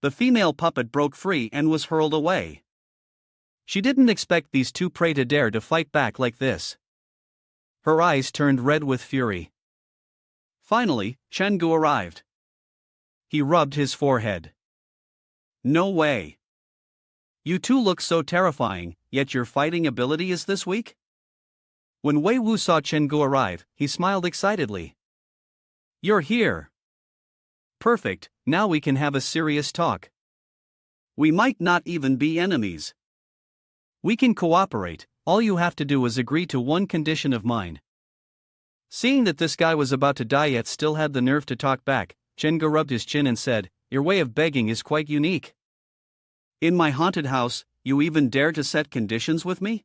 The female puppet broke free and was hurled away. She didn't expect these two prey to dare to fight back like this. Her eyes turned red with fury. Finally, Chenggu arrived. He rubbed his forehead. No way. You two look so terrifying, yet your fighting ability is this weak? When Wei Wu saw Chenggu arrive, he smiled excitedly. You're here. Perfect, now we can have a serious talk. We might not even be enemies. We can cooperate, all you have to do is agree to one condition of mine. Seeing that this guy was about to die yet still had the nerve to talk back, Chenggu rubbed his chin and said, Your way of begging is quite unique. In my haunted house, you even dare to set conditions with me?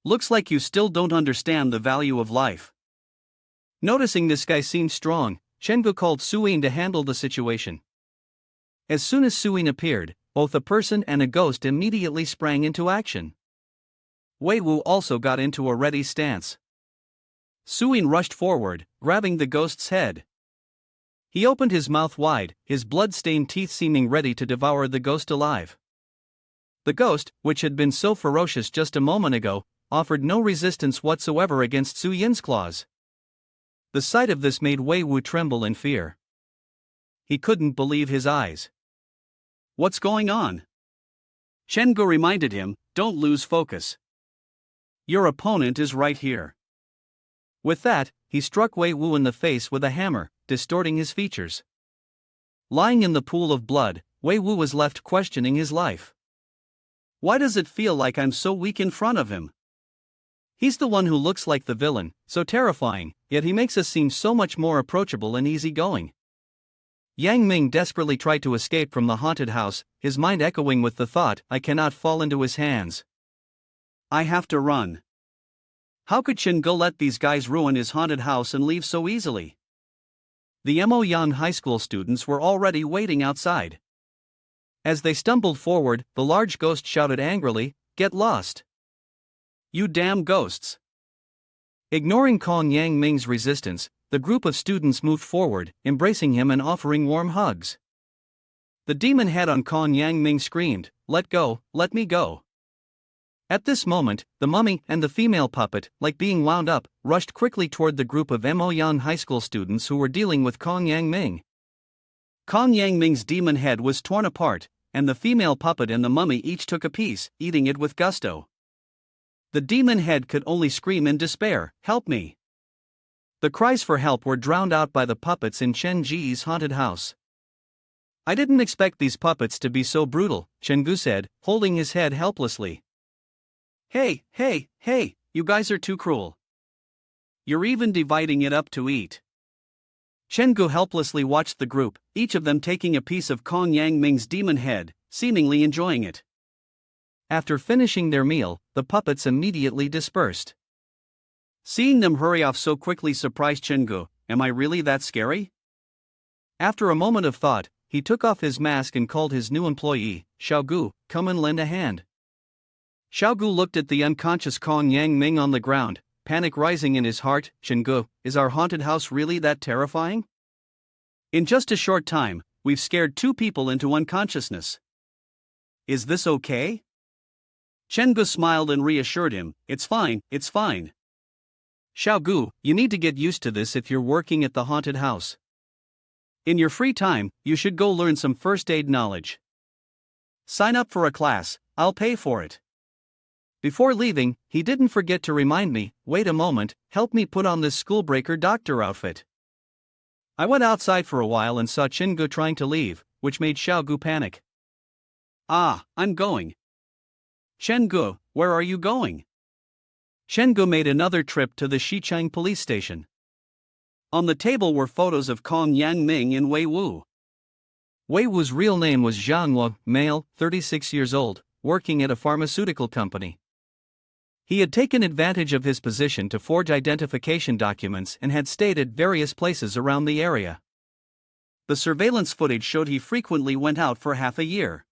Looks like you still don't understand the value of life. Noticing this guy seemed strong, Chenggu called Suyin to handle the situation. As soon as Suyin appeared, both a person and a ghost immediately sprang into action. Wei Wu also got into a ready stance. Suyin rushed forward, grabbing the ghost's head. He opened his mouth wide, his blood-stained teeth seeming ready to devour the ghost alive. The ghost, which had been so ferocious just a moment ago, offered no resistance whatsoever against Suyin's claws. The sight of this made Wei Wu tremble in fear. He couldn't believe his eyes. What's going on? Chenggu reminded him, don't lose focus. Your opponent is right here. With that, he struck Wei Wu in the face with a hammer, distorting his features. Lying in the pool of blood, Wei Wu was left questioning his life. Why does it feel like I'm so weak in front of him? He's the one who looks like the villain, so terrifying, yet he makes us seem so much more approachable and easygoing. Yang Ming desperately tried to escape from the haunted house, his mind echoing with the thought, I cannot fall into his hands. I have to run. How could Chenggu let these guys ruin his haunted house and leave so easily? The Mo Yang high school students were already waiting outside. As they stumbled forward, the large ghost shouted angrily, "Get lost! You damn ghosts!" Ignoring Kong Yang Ming's resistance, the group of students moved forward, embracing him and offering warm hugs. The demon head on Kong Yang Ming screamed, "Let go, let me go." At this moment, the mummy and the female puppet, like being wound up, rushed quickly toward the group of Moyang High School students who were dealing with Kong Yang Ming. Kong Yang Ming's demon head was torn apart, and the female puppet and the mummy each took a piece, eating it with gusto. The demon head could only scream in despair, "Help me!" The cries for help were drowned out by the puppets in Chen Ji's haunted house. "I didn't expect these puppets to be so brutal," Chen Gu said, holding his head helplessly. Hey, you guys are too cruel. You're even dividing it up to eat." Chen Gu helplessly watched the group, each of them taking a piece of Kong Yang Ming's demon head, seemingly enjoying it. After finishing their meal, the puppets immediately dispersed. Seeing them hurry off so quickly surprised Chen Gu. "Am I really that scary?" After a moment of thought, he took off his mask and called his new employee, Xiao Gu, "Come and lend a hand." Xiao Gu looked at the unconscious Kong Yang Ming on the ground, panic rising in his heart. "Chen Gu, is our haunted house really that terrifying? In just a short time, we've scared 2 people into unconsciousness. Is this okay?" Chen Gu smiled and reassured him, "It's fine, it's fine. Xiao Gu, you need to get used to this if you're working at the haunted house. In your free time, you should go learn some first aid knowledge. Sign up for a class, I'll pay for it." Before leaving, he didn't forget to remind me, "Wait a moment, help me put on this schoolbreaker doctor outfit." I went outside for a while and saw Chen Gu trying to leave, which made Xiao Gu panic. I'm going." "Chen Gu, where are you going?" Chen Gu made another trip to the Xichang police station. On the table were photos of Kong Yang Ming and Wei Wu. Wei Wu's real name was Zhang Wu, male, 36 years old, working at a pharmaceutical company. He had taken advantage of his position to forge identification documents and had stayed at various places around the area. The surveillance footage showed he frequently went out for half a year.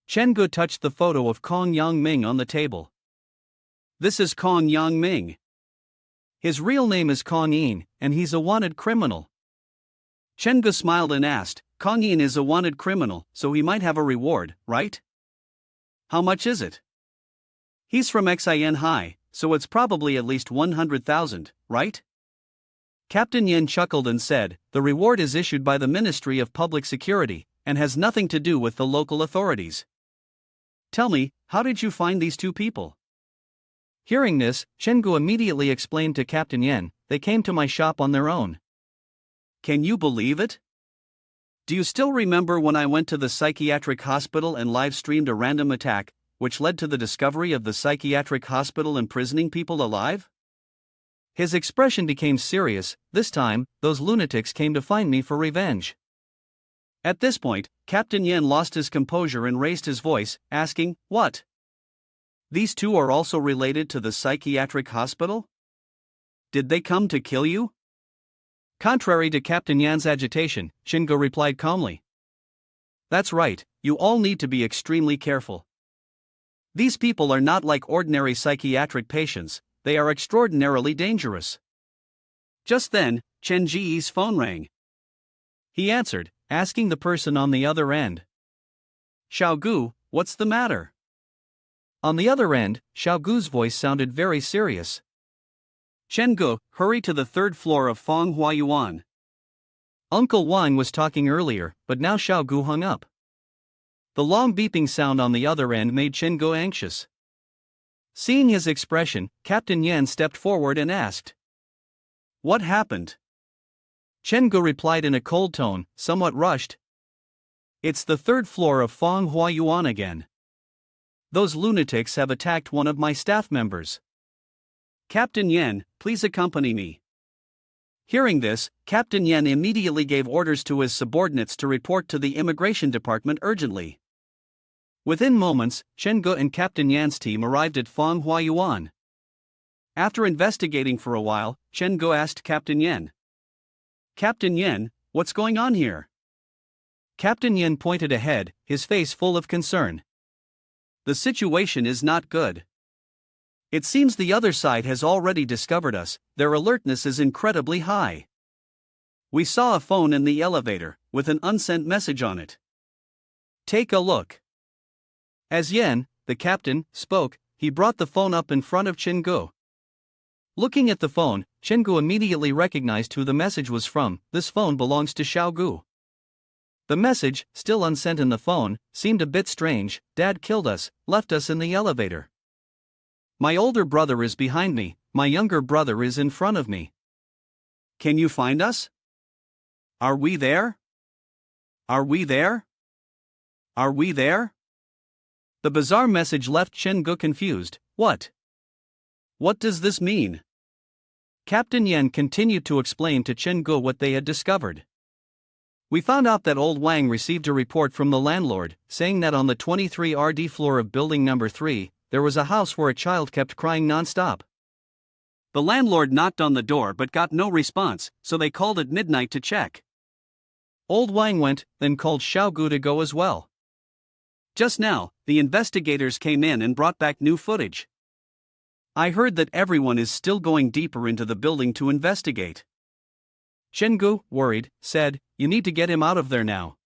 Chen Gu touched the photo of Kong Yang Ming on the table. "This is Kong Yang Ming. His real name is Kong Yin, and he's a wanted criminal." Chen Gu smiled and asked, "Kong Yin is a wanted criminal, so he might have a reward, right? How much is it?" "He's from Xin High, so it's probably at least 100,000, right?" Captain Yin chuckled and said, "The reward is issued by the Ministry of Public Security, and has nothing to do with the local authorities. Tell me, how did you find these 2 people?" Hearing this, Chen Gu immediately explained to Captain Yin, "They came to my shop on their own." "Can you believe it? Do you still remember when I went to the psychiatric hospital and live-streamed a random attack, which led to the discovery of the psychiatric hospital imprisoning people alive?" His expression became serious. "This time, those lunatics came to find me for revenge." At this point, Captain Yin lost his composure and raised his voice, asking, "What? These 2 are also related to the psychiatric hospital? Did they come to kill you?" Contrary to Captain Yan's agitation, Chen Gu replied calmly, "That's right, you all need to be extremely careful. These people are not like ordinary psychiatric patients, they are extraordinarily dangerous." Just then, Chen Ji's phone rang. He answered, asking the person on the other end, "Xiao Gu, what's the matter?" On the other end, Xiao Gu's voice sounded very serious. "Chen Gu, hurry to the 3rd floor of Feng Huayuan." Uncle Wang was talking earlier, but now Xiao Gu hung up. The long beeping sound on the other end made Chen Gu anxious. Seeing his expression, Captain Yan stepped forward and asked, "What happened?" Chen Gu replied in a cold tone, somewhat rushed, "It's the 3rd floor of Feng Huayuan again. Those lunatics have attacked one of my staff members. Captain Yan, please accompany me." Hearing this, Captain Yan immediately gave orders to his subordinates to report to the immigration department urgently. Within moments, Chen Gu and Captain Yan's team arrived at Feng Huayuan. After investigating for a while, Chen Gu asked Captain Yan, "Captain Yan, what's going on here?" Captain Yin pointed ahead, his face full of concern. The situation is not good. It seems the other side has already discovered us, their alertness is incredibly high. We saw a phone in the elevator, with an unsent message on it. Take a look. As Yen, the captain, spoke, he brought the phone up in front of Chingu. Looking at the phone, Chingu immediately recognized who the message was from. This phone belongs to Xiaogu. The message, still unsent in the phone, seemed a bit strange. Dad killed us, left us in the elevator. My older brother is behind me, my younger brother is in front of me. Can you find us? Are we there? Are we there? Are we there? The bizarre message left Chingu confused. What? What does this mean? Captain Yen continued to explain to Chingu what they had discovered. We found out that old Wang received a report from the landlord, saying that on the 23rd floor of building number 3, there was a house where a child kept crying non-stop. The landlord knocked on the door but got no response, so they called at midnight to check. Old Wang went, then called Xiaogu to go as well. Just now, the investigators came in and brought back new footage. I heard that everyone is still going deeper into the building to investigate. Chingu, worried, said, "You need to get him out of there now."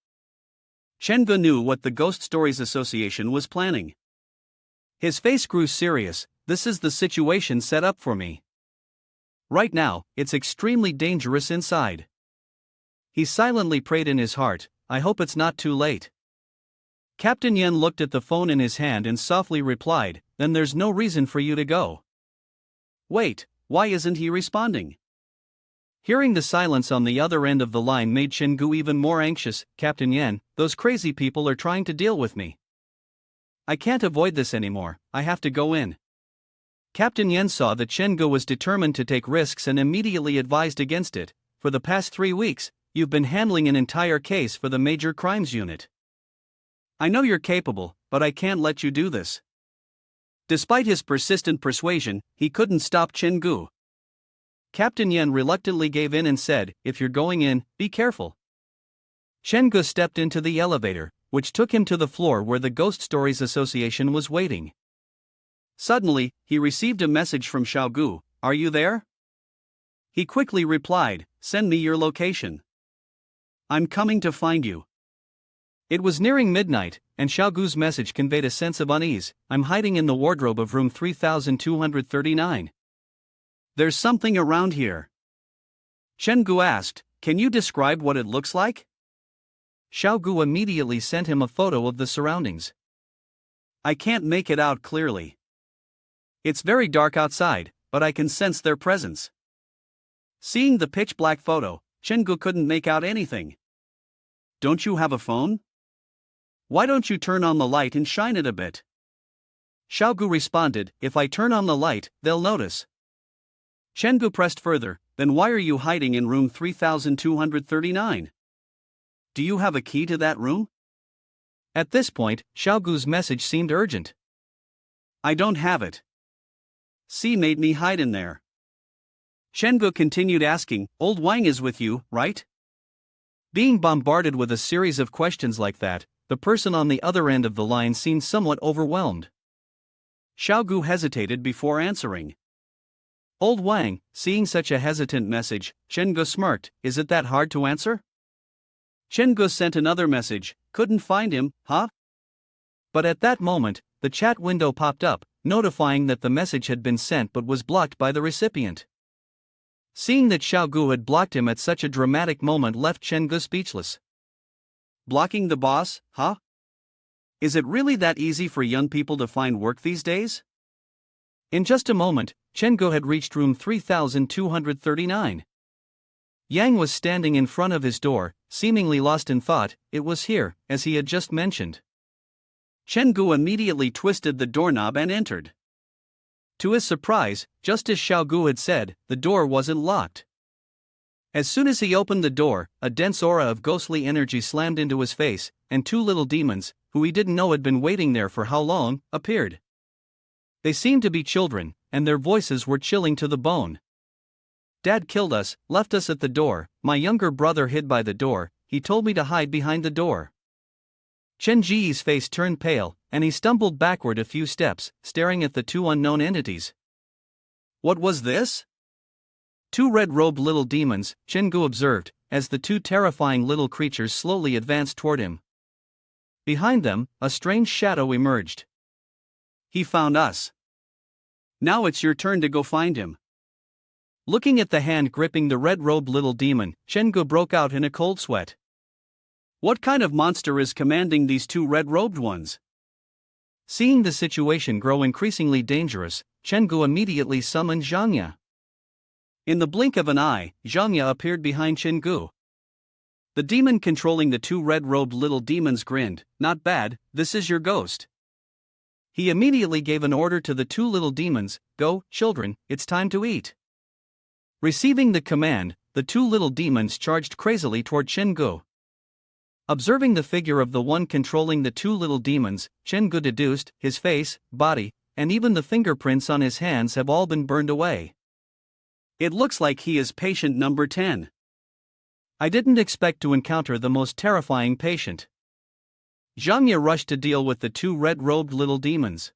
Chingu knew what the Ghost Stories Association was planning. His face grew serious. This is the situation set up for me. Right now, it's extremely dangerous inside. He silently prayed in his heart, I hope it's not too late. Captain Yen looked at the phone in his hand and softly replied, then there's no reason for you to go. Wait, why isn't he responding? Hearing the silence on the other end of the line made Chingu even more anxious. Captain Yen, those crazy people are trying to deal with me. I can't avoid this anymore, I have to go in. Captain Yen saw that Chingu was determined to take risks and immediately advised against it. For the past 3 weeks, you've been handling an entire case for the Major Crimes Unit. I know you're capable, but I can't let you do this. Despite his persistent persuasion, he couldn't stop Chingu. Captain Yen reluctantly gave in and said, if you're going in, be careful. Chingu stepped into the elevator, which took him to the floor where the Ghost Stories Association was waiting. Suddenly, he received a message from Xiaogu, are you there? He quickly replied, send me your location. I'm coming to find you. It was nearing midnight, and Xiaogu's message conveyed a sense of unease. I'm hiding in the wardrobe of room 3239. There's something around here. Chingu asked, can you describe what it looks like? Xiaogu immediately sent him a photo of the surroundings. I can't make it out clearly. It's very dark outside, but I can sense their presence. Seeing the pitch-black photo, Chingu couldn't make out anything. Don't you have a phone? Why don't you turn on the light and shine it a bit? Xiaogu responded, if I turn on the light, they'll notice. Chingu pressed further, then why are you hiding in room 3239? Do you have a key to that room? At this point, Xiaogu's message seemed urgent. I don't have it. C made me hide in there. Chingu continued asking, old Wang is with you, right? Being bombarded with a series of questions like that, the person on the other end of the line seemed somewhat overwhelmed. Xiaogu hesitated before answering. Old Wang, seeing such a hesitant message, Chingu smirked, is it that hard to answer? Chingu sent another message, couldn't find him, huh? But at that moment, the chat window popped up, notifying that the message had been sent but was blocked by the recipient. Seeing that Xiaogu had blocked him at such a dramatic moment left Chingu speechless. Blocking the boss, huh? Is it really that easy for young people to find work these days? In just a moment, Chingu had reached room 3239. Yang was standing in front of his door, seemingly lost in thought. It was here, as he had just mentioned. Chingu immediately twisted the doorknob and entered. To his surprise, just as Xiaogu had said, the door wasn't locked. As soon as he opened the door, a dense aura of ghostly energy slammed into his face, and 2 little demons, who he didn't know had been waiting there for how long, appeared. They seemed to be children, and their voices were chilling to the bone. Dad killed us, left us at the door, my younger brother hid by the door, he told me to hide behind the door. Chen Ji's face turned pale, and he stumbled backward a few steps, staring at the two unknown entities. What was this? Two red-robed little demons, Chen Gu observed, as the two terrifying little creatures slowly advanced toward him. Behind them, a strange shadow emerged. He found us. Now it's your turn to go find him. Looking at the hand gripping the red-robed little demon, Chen Gu broke out in a cold sweat. What kind of monster is commanding these two red-robed ones? Seeing the situation grow increasingly dangerous, Chen Gu immediately summoned Zhangya. In the blink of an eye, Zhangya appeared behind Chen Gu. The demon controlling the two red-robed little demons grinned. Not bad, this is your ghost. He immediately gave an order to the two little demons, "Go, children, it's time to eat." Receiving the command, the two little demons charged crazily toward Chen Gu. Observing the figure of the one controlling the two little demons, Chen Gu deduced, his face, body, and even the fingerprints on his hands have all been burned away. It looks like he is patient number 10. I didn't expect to encounter the most terrifying patient. Zhangya rushed to deal with the two red-robed little demons.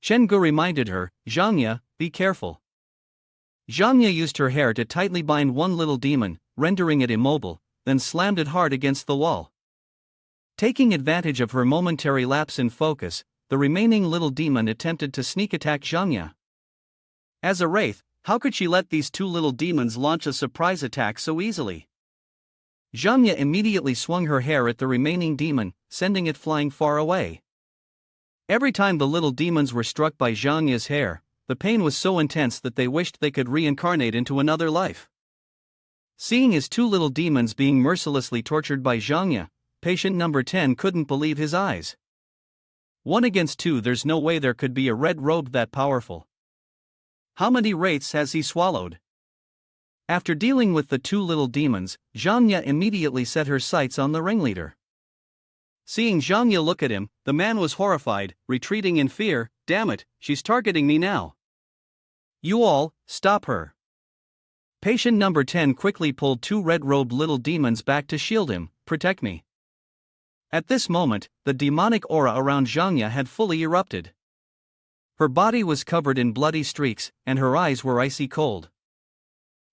Chen Gu reminded her, "Zhangya, be careful." Zhangya used her hair to tightly bind one little demon, rendering it immobile, then slammed it hard against the wall. Taking advantage of her momentary lapse in focus, the remaining little demon attempted to sneak attack Zhangya. As a wraith, how could she let these two little demons launch a surprise attack so easily? Zhangya immediately swung her hair at the remaining demon, sending it flying far away. Every time the little demons were struck by Zhangya's hair, the pain was so intense that they wished they could reincarnate into another life. Seeing his two little demons being mercilessly tortured by Zhangya, patient number 10 couldn't believe his eyes. 1 against 2, there's no way there could be a red robe that powerful. How many wraiths has he swallowed? After dealing with the two little demons, Zhangya immediately set her sights on the ringleader. Seeing Zhangya look at him, the man was horrified, retreating in fear. "Damn it, she's targeting me now. You all, stop her." Patient number 10 quickly pulled two red-robed little demons back to shield him. "Protect me." At this moment, the demonic aura around Zhangya had fully erupted. Her body was covered in bloody streaks, and her eyes were icy cold.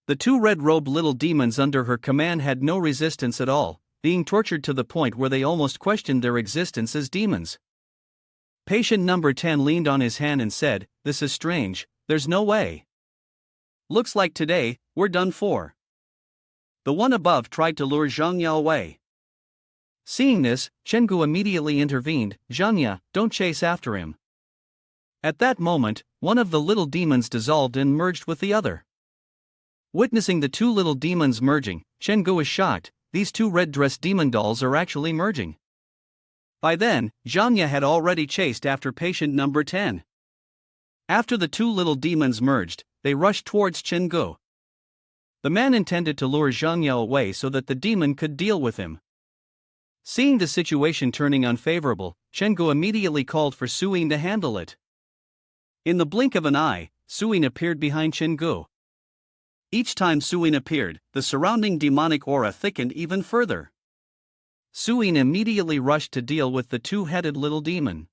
The two red-robed little demons under her command had no resistance at all, being tortured to the point where they almost questioned their existence as demons. Patient number 10 leaned on his hand and said, "This is strange, there's no way. Looks like today, we're done for." The one above tried to lure Zhangya away. Seeing this, Chen Gu immediately intervened. "Zhangya, don't chase after him." At that moment, one of the little demons dissolved and merged with the other. Witnessing the two little demons merging, Chen Gu was shocked. These two red-dressed demon dolls are actually merging. By then, Zhangya had already chased after patient number 10. After the two little demons merged, they rushed towards Chen Gu. The man intended to lure Zhangya away so that the demon could deal with him. Seeing the situation turning unfavorable, Chen Gu immediately called for Suyin to handle it. In the blink of an eye, Suyin appeared behind Chen Gu. Each time Suyin appeared, the surrounding demonic aura thickened even further. Suyin immediately rushed to deal with the two-headed little demon.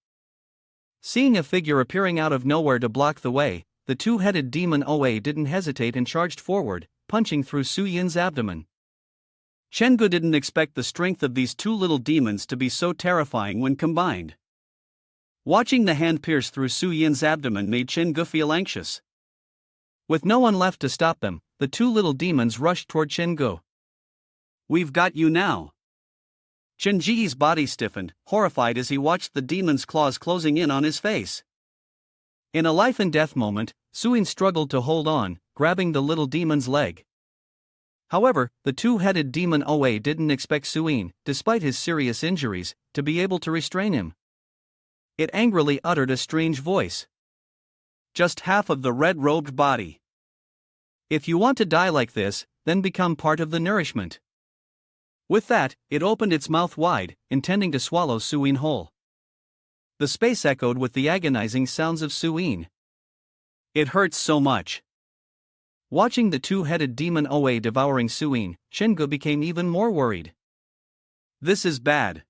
Seeing a figure appearing out of nowhere to block the way, the two-headed demon Oa didn't hesitate and charged forward, punching through Suyin's abdomen. Chen Gu didn't expect the strength of these two little demons to be so terrifying when combined. Watching the hand pierce through Suyin's abdomen made Chen Gu feel anxious. With no one left to stop them, the two little demons rushed toward Chen Gu. "We've got you now." Chen Ji's body stiffened, horrified as he watched the demon's claws closing in on his face. In a life-and-death moment, Suyin struggled to hold on, grabbing the little demon's leg. However, the two-headed demon Oa didn't expect Suyin, despite his serious injuries, to be able to restrain him. It angrily uttered a strange voice. "Just half of the red-robed body. If you want to die like this, then become part of the nourishment." With that, it opened its mouth wide, intending to swallow Suyin whole. The space echoed with the agonizing sounds of Suyin. "It hurts so much." Watching the two-headed demon Oa devouring Suyin, Chen Gu became even more worried. This is bad.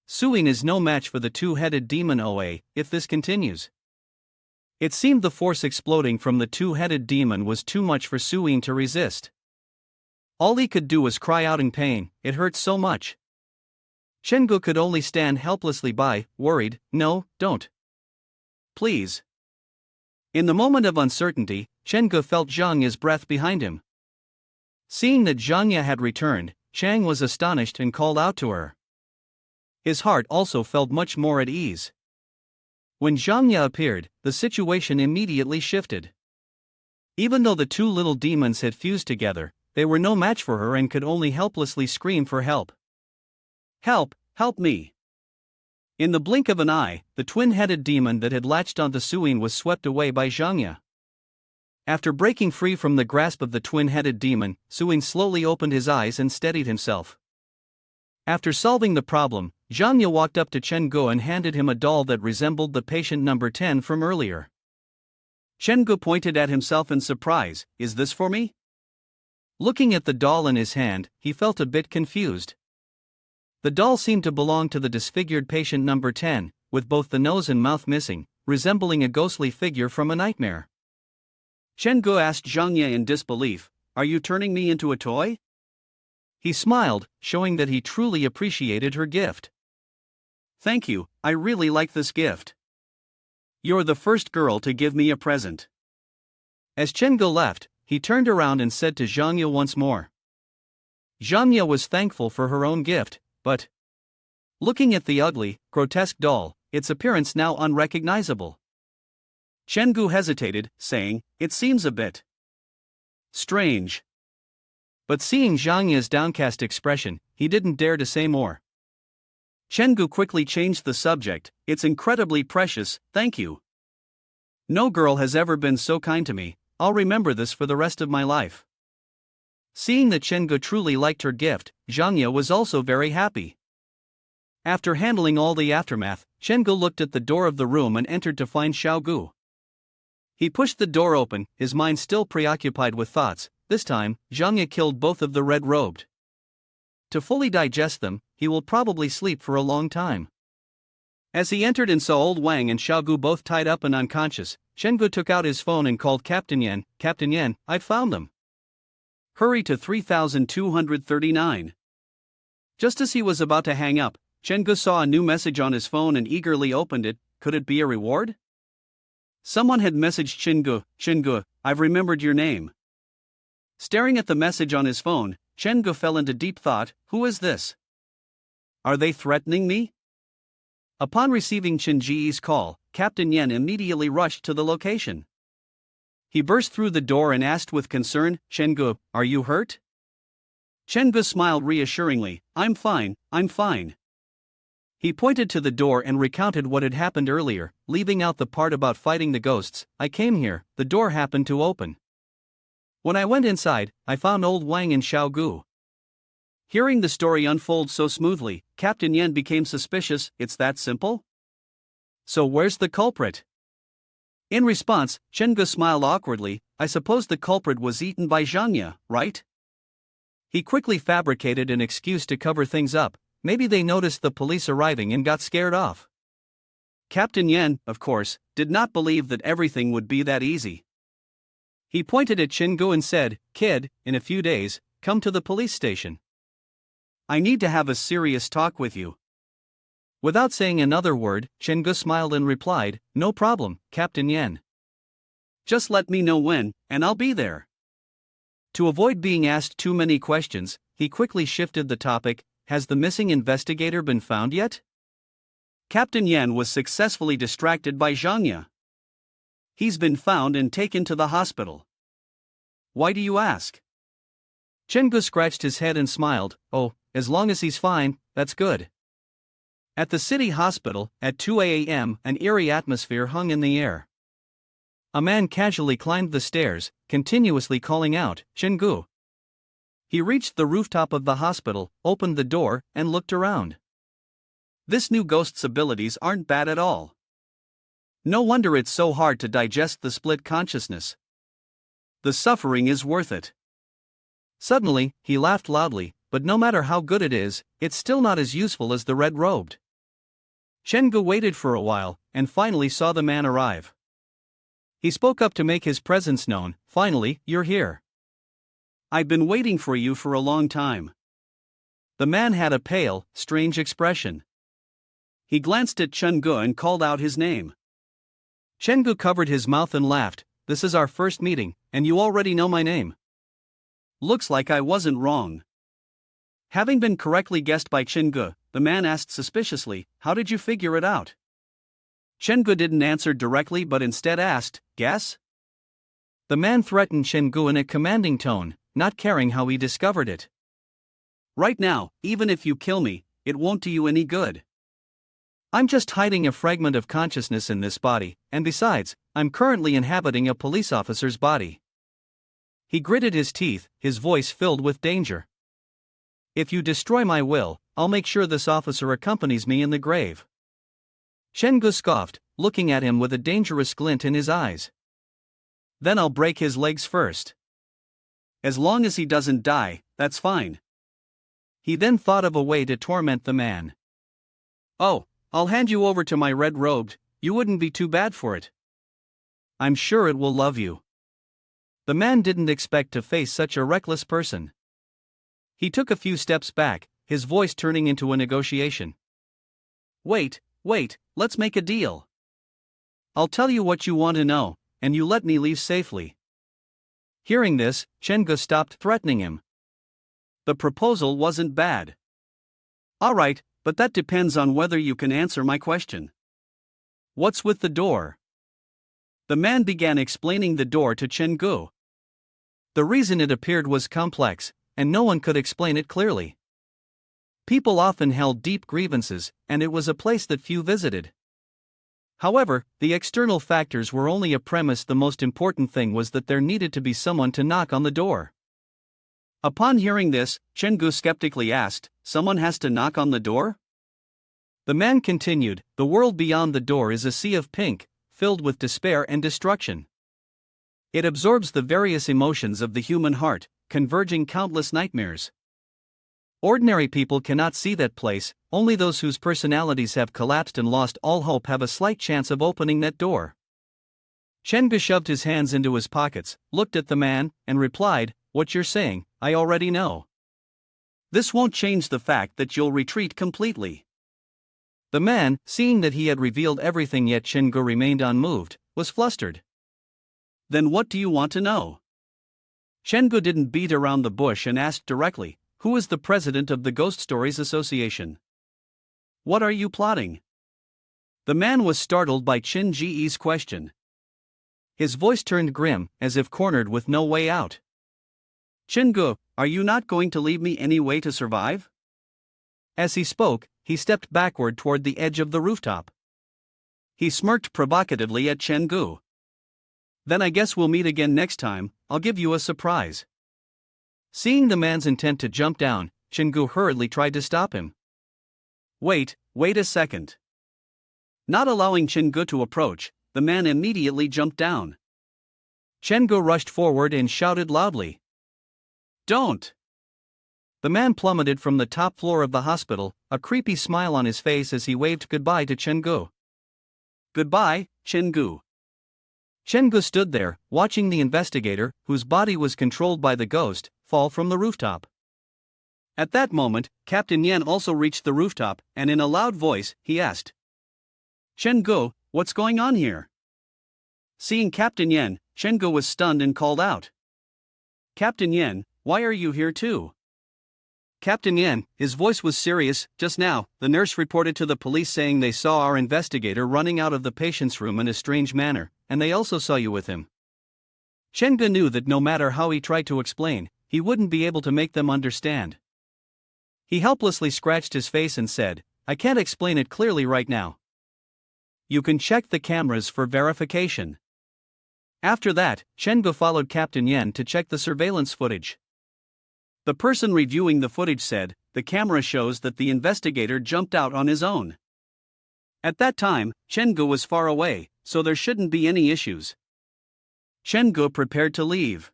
Suing is no match for the two-headed demon OA, if this continues. It seemed the force exploding from the two-headed demon was too much for Suing to resist. All he could do was cry out in pain, it hurt so much. Chengu could only stand helplessly by, worried, no, don't. Please. In the moment of uncertainty, Chengu felt Zhangya's breath behind him. Seeing that Zhangya had returned, Chang was astonished and called out to her. His heart also felt much more at ease. When Zhangya appeared, the situation immediately shifted. Even though the two little demons had fused together, they were no match for her and could only helplessly scream for help. Help, help me. In the blink of an eye, the twin-headed demon that had latched onto Suing was swept away by Zhangya. After breaking free from the grasp of the twin-headed demon, Suing slowly opened his eyes and steadied himself. After solving the problem, Zhangya walked up to Chengu and handed him a doll that resembled the patient number 10 from earlier. Chengu pointed at himself in surprise, is this for me? Looking at the doll in his hand, he felt a bit confused. The doll seemed to belong to the disfigured patient number 10, with both the nose and mouth missing, resembling a ghostly figure from a nightmare. Chengu asked Zhangya in disbelief, are you turning me into a toy? He smiled, showing that he truly appreciated her gift. Thank you, I really like this gift. You're the first girl to give me a present. As Chengu left, he turned around and said to Zhangya once more. Zhangya was thankful for her own gift, but looking at the ugly, grotesque doll, its appearance now unrecognizable. Chengu hesitated, saying, it seems a bit strange. But seeing Zhangya's downcast expression, he didn't dare to say more. Chengu quickly changed the subject, it's incredibly precious, thank you. No girl has ever been so kind to me, I'll remember this for the rest of my life. Seeing that Chengu truly liked her gift, Zhangya was also very happy. After handling all the aftermath, Chengu looked at the door of the room and entered to find Xiaogu. He pushed the door open, his mind still preoccupied with thoughts. This time, Zhangya killed both of the red-robed. To fully digest them, he will probably sleep for a long time. As he entered and saw Old Wang and Xiaogu both tied up and unconscious, Chengu took out his phone and called Captain Yan. Captain Yan, I've found them. Hurry to 3239. Just as he was about to hang up, Chengu saw a new message on his phone and eagerly opened it. Could it be a reward? Someone had messaged Chengu, Chengu, I've remembered your name. Staring at the message on his phone, Chengu fell into deep thought, who is this? Are they threatening me? Upon receiving Chen Ji's call, Captain Yan immediately rushed to the location. He burst through the door and asked with concern, Chengu, are you hurt? Chengu smiled reassuringly, I'm fine, I'm fine. He pointed to the door and recounted what had happened earlier, leaving out the part about fighting the ghosts. I came here, the door happened to open. When I went inside, I found Old Wang and Xiaogu. Hearing the story unfold so smoothly, Captain Yan became suspicious. It's that simple? So where's the culprit? In response, Chengu smiled awkwardly. I suppose the culprit was eaten by Zhangya, right? He quickly fabricated an excuse to cover things up. Maybe they noticed the police arriving and got scared off. Captain Yan, of course, did not believe that everything would be that easy. He pointed at Chengu and said, Kid, in a few days, come to the police station. I need to have a serious talk with you. Without saying another word, Chengu smiled and replied, no problem, Captain Yan. Just let me know when, and I'll be there. To avoid being asked too many questions, he quickly shifted the topic. Has the missing investigator been found yet? Captain Yan was successfully distracted by Zhangya. He's been found and taken to the hospital. Why do you ask? Chengu scratched his head and smiled. Oh, as long as he's fine, that's good. At the city hospital, at 2 a.m., an eerie atmosphere hung in the air. A man casually climbed the stairs, continuously calling out, Chengu. He reached the rooftop of the hospital, opened the door, and looked around. This new ghost's abilities aren't bad at all. No wonder it's so hard to digest the split consciousness. The suffering is worth it. Suddenly, he laughed loudly. but no matter how good it is, it's still not as useful as the red-robed. Chen-gu waited for a while, and finally saw the man arrive. He spoke up to make his presence known. "Finally, you're here. I've been waiting for you for a long time." The man had a pale, strange expression. He glanced at Chen-gu and called out his name. Chen-gu covered his mouth and laughed. "This is our first meeting, and you already know my name." Looks like I wasn't wrong. Having been correctly guessed by Chen-gu, the man asked suspiciously, "How did you figure it out?" Chen-gu didn't answer directly but instead asked, "Guess?" The man threatened Chen-gu in a commanding tone, not caring how he discovered it. "Right now, even if you kill me, it won't do you any good. I'm just hiding a fragment of consciousness in this body, and besides, I'm currently inhabiting a police officer's body." He gritted his teeth, his voice filled with danger. "If you destroy my will, I'll make sure this officer accompanies me in the grave." Chen-gu scoffed, looking at him with a dangerous glint in his eyes. "Then I'll break his legs first. As long as he doesn't die, that's fine." He then thought of a way to torment the man. "Oh, I'll hand you over to my red-robed, you wouldn't be too bad for it. I'm sure it will love you." The man didn't expect to face such a reckless person. He took a few steps back, his voice turning into a negotiation. Wait, let's make a deal. I'll tell you what you want to know, and you let me leave safely." Hearing this, Chen-gu stopped threatening him. The proposal wasn't bad. "Alright, but that depends on whether you can answer my question. What's with the door?" The man began explaining the door to Chen-gu. The reason it appeared was complex, and no one could explain it clearly. People often held deep grievances, and it was a place that few visited. However, the external factors were only a premise. The most important thing was that there needed to be someone to knock on the door. Upon hearing this, Chen-gu skeptically asked, "Someone has to knock on the door?" The man continued, "The world beyond the door is a sea of pink, filled with despair and destruction. It absorbs the various emotions of the human heart, converging countless nightmares. Ordinary people cannot see that place, only those whose personalities have collapsed and lost all hope have a slight chance of opening that door." Chen-gu shoved his hands into his pockets, looked at the man, and replied, "What you're saying, I already know. This won't change the fact that you'll retreat completely." The man, seeing that he had revealed everything yet Chen-gu remained unmoved, was flustered. "Then what do you want to know?" Chen-gu didn't beat around the bush and asked directly, "Who is the president of the Ghost Stories Association? What are you plotting?" The man was startled by Chen Ji's question. His voice turned grim, as if cornered with no way out. "Chen-gu, are you not going to leave me any way to survive?" As he spoke, he stepped backward toward the edge of the rooftop. He smirked provocatively at Chen-gu. "Then I guess we'll meet again next time. I'll give you a surprise." Seeing the man's intent to jump down, Chen-gu hurriedly tried to stop him. Wait a second." Not allowing Chen-gu to approach, the man immediately jumped down. Chen-gu rushed forward and shouted loudly, "Don't!" The man plummeted from the top floor of the hospital, a creepy smile on his face as he waved goodbye to Chen-gu. "Goodbye, Chen-gu." Chen-gu stood there, watching the investigator, whose body was controlled by the ghost, fall from the rooftop. At that moment, Captain Yan also reached the rooftop, and in a loud voice, he asked, "Chen-gu, what's going on here?" Seeing Captain Yan, Chen-gu was stunned and called out, "Captain Yan, why are you here too?" "Captain Yan," his voice was serious, "just now, the nurse reported to the police saying they saw our investigator running out of the patient's room in a strange manner, and they also saw you with him." Chen-gu knew that no matter how he tried to explain, he wouldn't be able to make them understand. He helplessly scratched his face and said, "I can't explain it clearly right now. You can check the cameras for verification." After that, Chen-gu followed Captain Yan to check the surveillance footage. The person reviewing the footage said, "The camera shows that the investigator jumped out on his own." At that time, Chen-gu was far away, so there shouldn't be any issues. Chen-gu prepared to leave.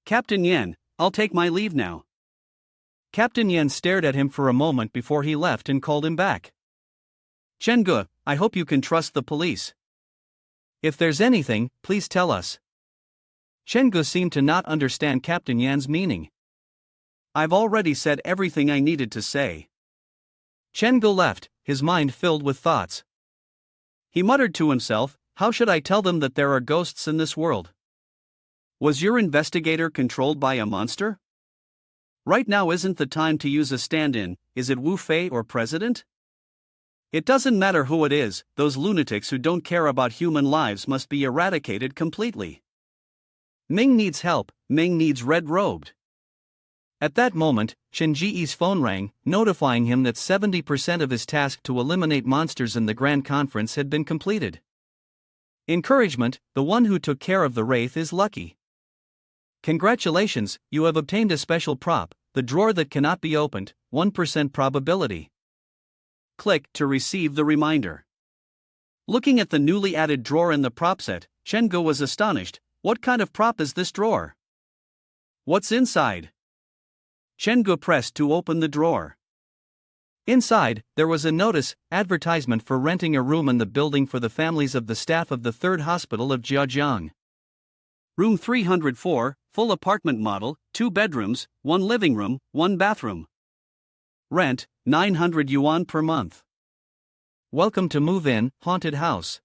"Captain Yan, I'll take my leave now." Captain Yan stared at him for a moment before he left and called him back. Chen-gu, I hope you can trust the police. If there's anything, please tell us. Chen-gu seemed to not understand Captain Yan's meaning. I've already said everything I needed to say. Chen-gu left, his mind filled with thoughts. He muttered to himself, how should I tell them that there are ghosts in this world? Was your investigator controlled by a monster? Right now isn't the time to use a stand-in, is it Wu Fei or President? It doesn't matter who it is, those lunatics who don't care about human lives must be eradicated completely. Ming needs help, Ming needs red-robed. At that moment, Chen Ji's phone rang, notifying him that 70% of his task to eliminate monsters in the Grand Conference had been completed. Encouragement, the one who took care of the wraith is lucky. Congratulations, you have obtained a special prop, the drawer that cannot be opened, 1% probability. Click to receive the reminder. Looking at the newly added drawer in the prop set, Chen-gu was astonished. What kind of prop is this drawer? What's inside? Chen-gu pressed to open the drawer. Inside, there was a notice, advertisement for renting a room in the building for the families of the staff of the 3rd Hospital of Jiajiang. Room 304, full apartment model, 2 bedrooms, 1 living room, 1 bathroom. Rent, 900 yuan per month. Welcome to move-in, haunted house.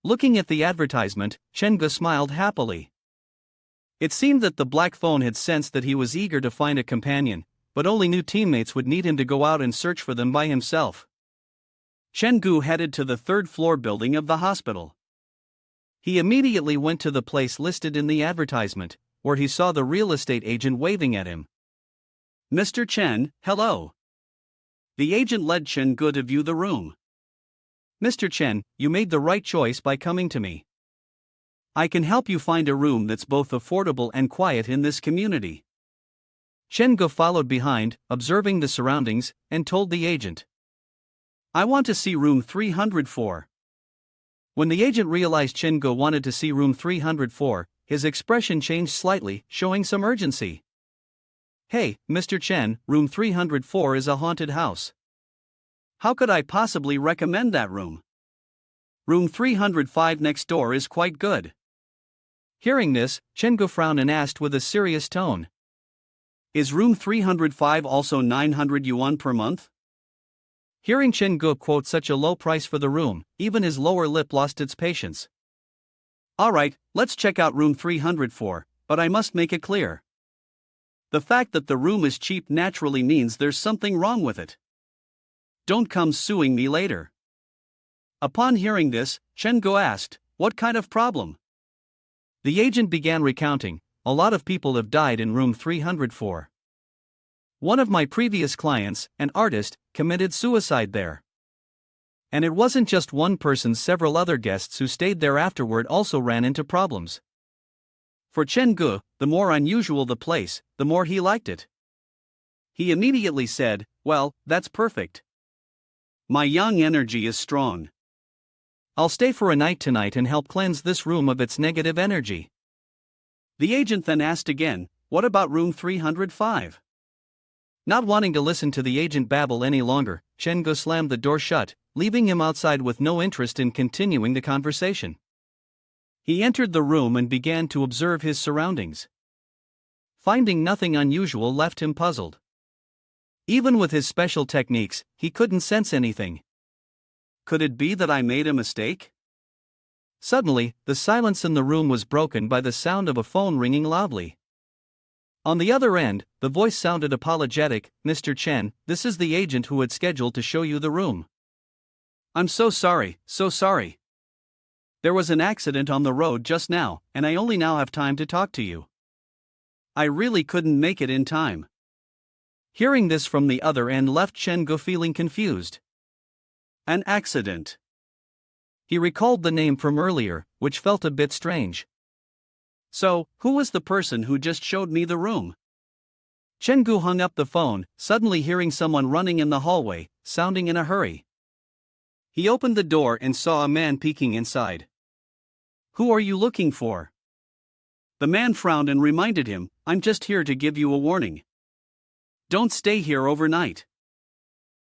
Looking at the advertisement, Chen-gu smiled happily. It seemed that the black phone had sensed that he was eager to find a companion, but only new teammates would need him to go out and search for them by himself. Chen-gu headed to the 3rd floor building of the hospital. He immediately went to the place listed in the advertisement, where he saw the real estate agent waving at him. Mr. Chen, hello. The agent led Chen-gu to view the room. Mr. Chen, you made the right choice by coming to me. I can help you find a room that's both affordable and quiet in this community. Chen-gu followed behind, observing the surroundings, and told the agent. I want to see room 304. When the agent realized Chen-gu wanted to see room 304, his expression changed slightly, showing some urgency. Hey, Mr. Chen, room 304 is a haunted house. How could I possibly recommend that room? Room 305 next door is quite good. Hearing this, Chen-gu frowned and asked with a serious tone. Is room 305 also 900 yuan per month? Hearing Chen-gu quote such a low price for the room, even his lower lip lost its patience. Alright, let's check out room 304, but I must make it clear. The fact that the room is cheap naturally means there's something wrong with it. Don't come suing me later. Upon hearing this, Chen-gu asked, what kind of problem? The agent began recounting, a lot of people have died in room 304. One of my previous clients, an artist, committed suicide there. And it wasn't just one person, several other guests who stayed there afterward also ran into problems. For Chen-gu, the more unusual the place, the more he liked it. He immediately said, well, that's perfect. My yang energy is strong. I'll stay for a night tonight and help cleanse this room of its negative energy. The agent then asked again, what about room 305? Not wanting to listen to the agent babble any longer, Chen-gu slammed the door shut, leaving him outside with no interest in continuing the conversation. He entered the room and began to observe his surroundings. Finding nothing unusual left him puzzled. Even with his special techniques, he couldn't sense anything. Could it be that I made a mistake? Suddenly, the silence in the room was broken by the sound of a phone ringing loudly. On the other end, the voice sounded apologetic. Mr. Chen, this is the agent who had scheduled to show you the room. I'm so sorry, so sorry. There was an accident on the road just now, and I only now have time to talk to you. I really couldn't make it in time. Hearing this from the other end left Chen-gu feeling confused. An accident. He recalled the name from earlier, which felt a bit strange. So, who was the person who just showed me the room? Chen-gu hung up the phone, suddenly hearing someone running in the hallway, sounding in a hurry. He opened the door and saw a man peeking inside. Who are you looking for? The man frowned and reminded him, I'm just here to give you a warning. Don't stay here overnight.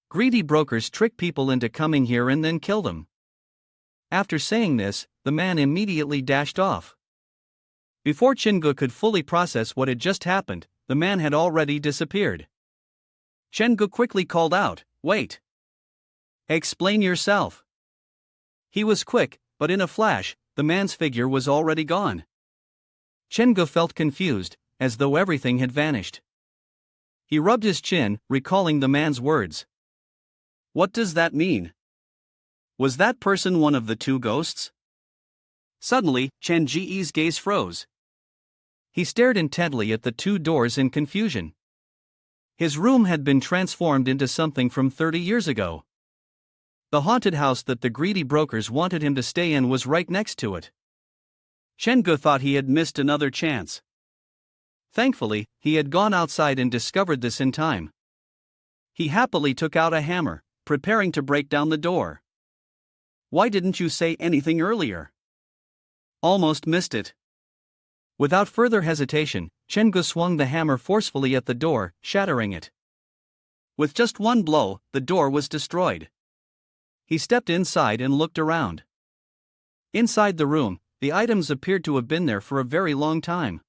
Greedy brokers trick people into coming here and then kill them. After saying this, the man immediately dashed off. Before Chingu could fully process what had just happened, the man had already disappeared. Chingu quickly called out, "Wait! Explain yourself." He was quick, but in a flash, the man's figure was already gone. Chingu felt confused, as though everything had vanished. He rubbed his chin, recalling the man's words. What does that mean? Was that person one of the two ghosts? Suddenly, Chen Ji's gaze froze. He stared intently at the two doors in confusion. His room had been transformed into something from 30 years ago. The haunted house that the greedy brokers wanted him to stay in was right next to it. Chengu thought he had missed another chance. Thankfully, he had gone outside and discovered this in time. He happily took out a hammer, preparing to break down the door. Why didn't you say anything earlier? Almost missed it. Without further hesitation, Chengu swung the hammer forcefully at the door, shattering it. With just one blow, the door was destroyed. He stepped inside and looked around. Inside the room, the items appeared to have been there for a very long time.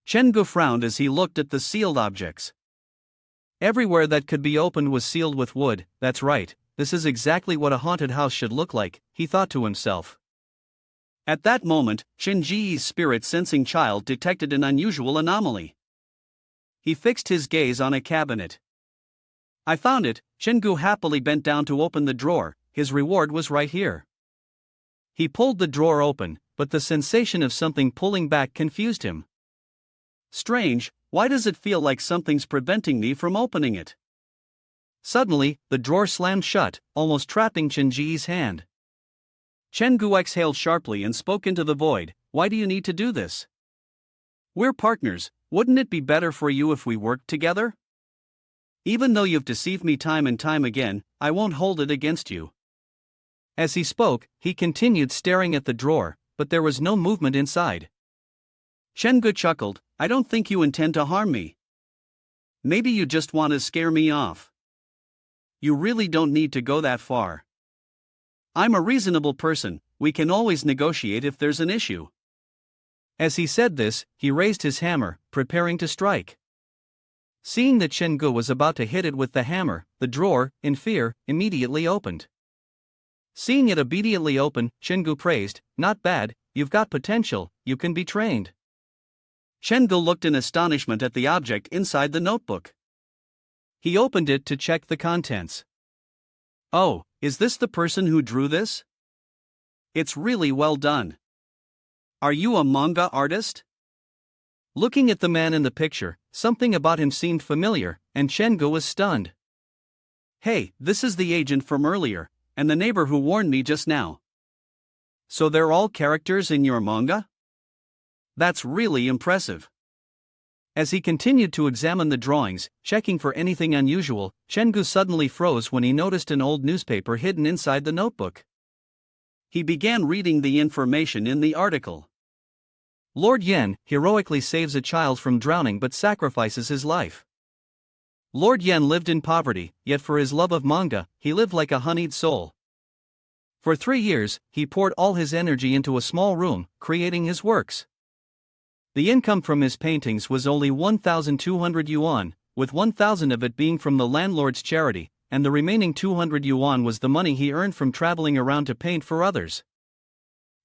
Chengu frowned as he looked at the sealed objects. Everywhere that could be opened was sealed with wood. That's right, this is exactly what a haunted house should look like, he thought to himself. At that moment, Chen Ji's spirit-sensing child detected an unusual anomaly. He fixed his gaze on a cabinet. I found it. Chengu happily bent down to open the drawer. His reward was right here. He pulled the drawer open, but the sensation of something pulling back confused him. Strange, why does it feel like something's preventing me from opening it? Suddenly, the drawer slammed shut, almost trapping Chen Ji's hand. Chengu exhaled sharply and spoke into the void. Why do you need to do this? We're partners, wouldn't it be better for you if we worked together? Even though you've deceived me time and time again, I won't hold it against you. As he spoke, he continued staring at the drawer, but there was no movement inside. Chengu chuckled, I don't think you intend to harm me. Maybe you just want to scare me off. You really don't need to go that far. I'm a reasonable person, we can always negotiate if there's an issue. As he said this, he raised his hammer, preparing to strike. Seeing that Chengu was about to hit it with the hammer, the drawer, in fear, immediately opened. Seeing it obediently open, Chengu praised, not bad, you've got potential, you can be trained. Chengu looked in astonishment at the object inside the notebook. He opened it to check the contents. Oh, is this the person who drew this? It's really well done. Are you a manga artist? Looking at the man in the picture, something about him seemed familiar, and Chengu was stunned. Hey, this is the agent from earlier, and the neighbor who warned me just now. So they're all characters in your manga? That's really impressive. As he continued to examine the drawings, checking for anything unusual, Chengu suddenly froze when he noticed an old newspaper hidden inside the notebook. He began reading the information in the article. Lord Yen heroically saves a child from drowning but sacrifices his life. Lord Yen lived in poverty, yet for his love of manga, he lived like a honeyed soul. For 3 years, he poured all his energy into a small room, creating his works. The income from his paintings was only 1,200 yuan, with 1,000 of it being from the landlord's charity, and the remaining 200 yuan was the money he earned from traveling around to paint for others.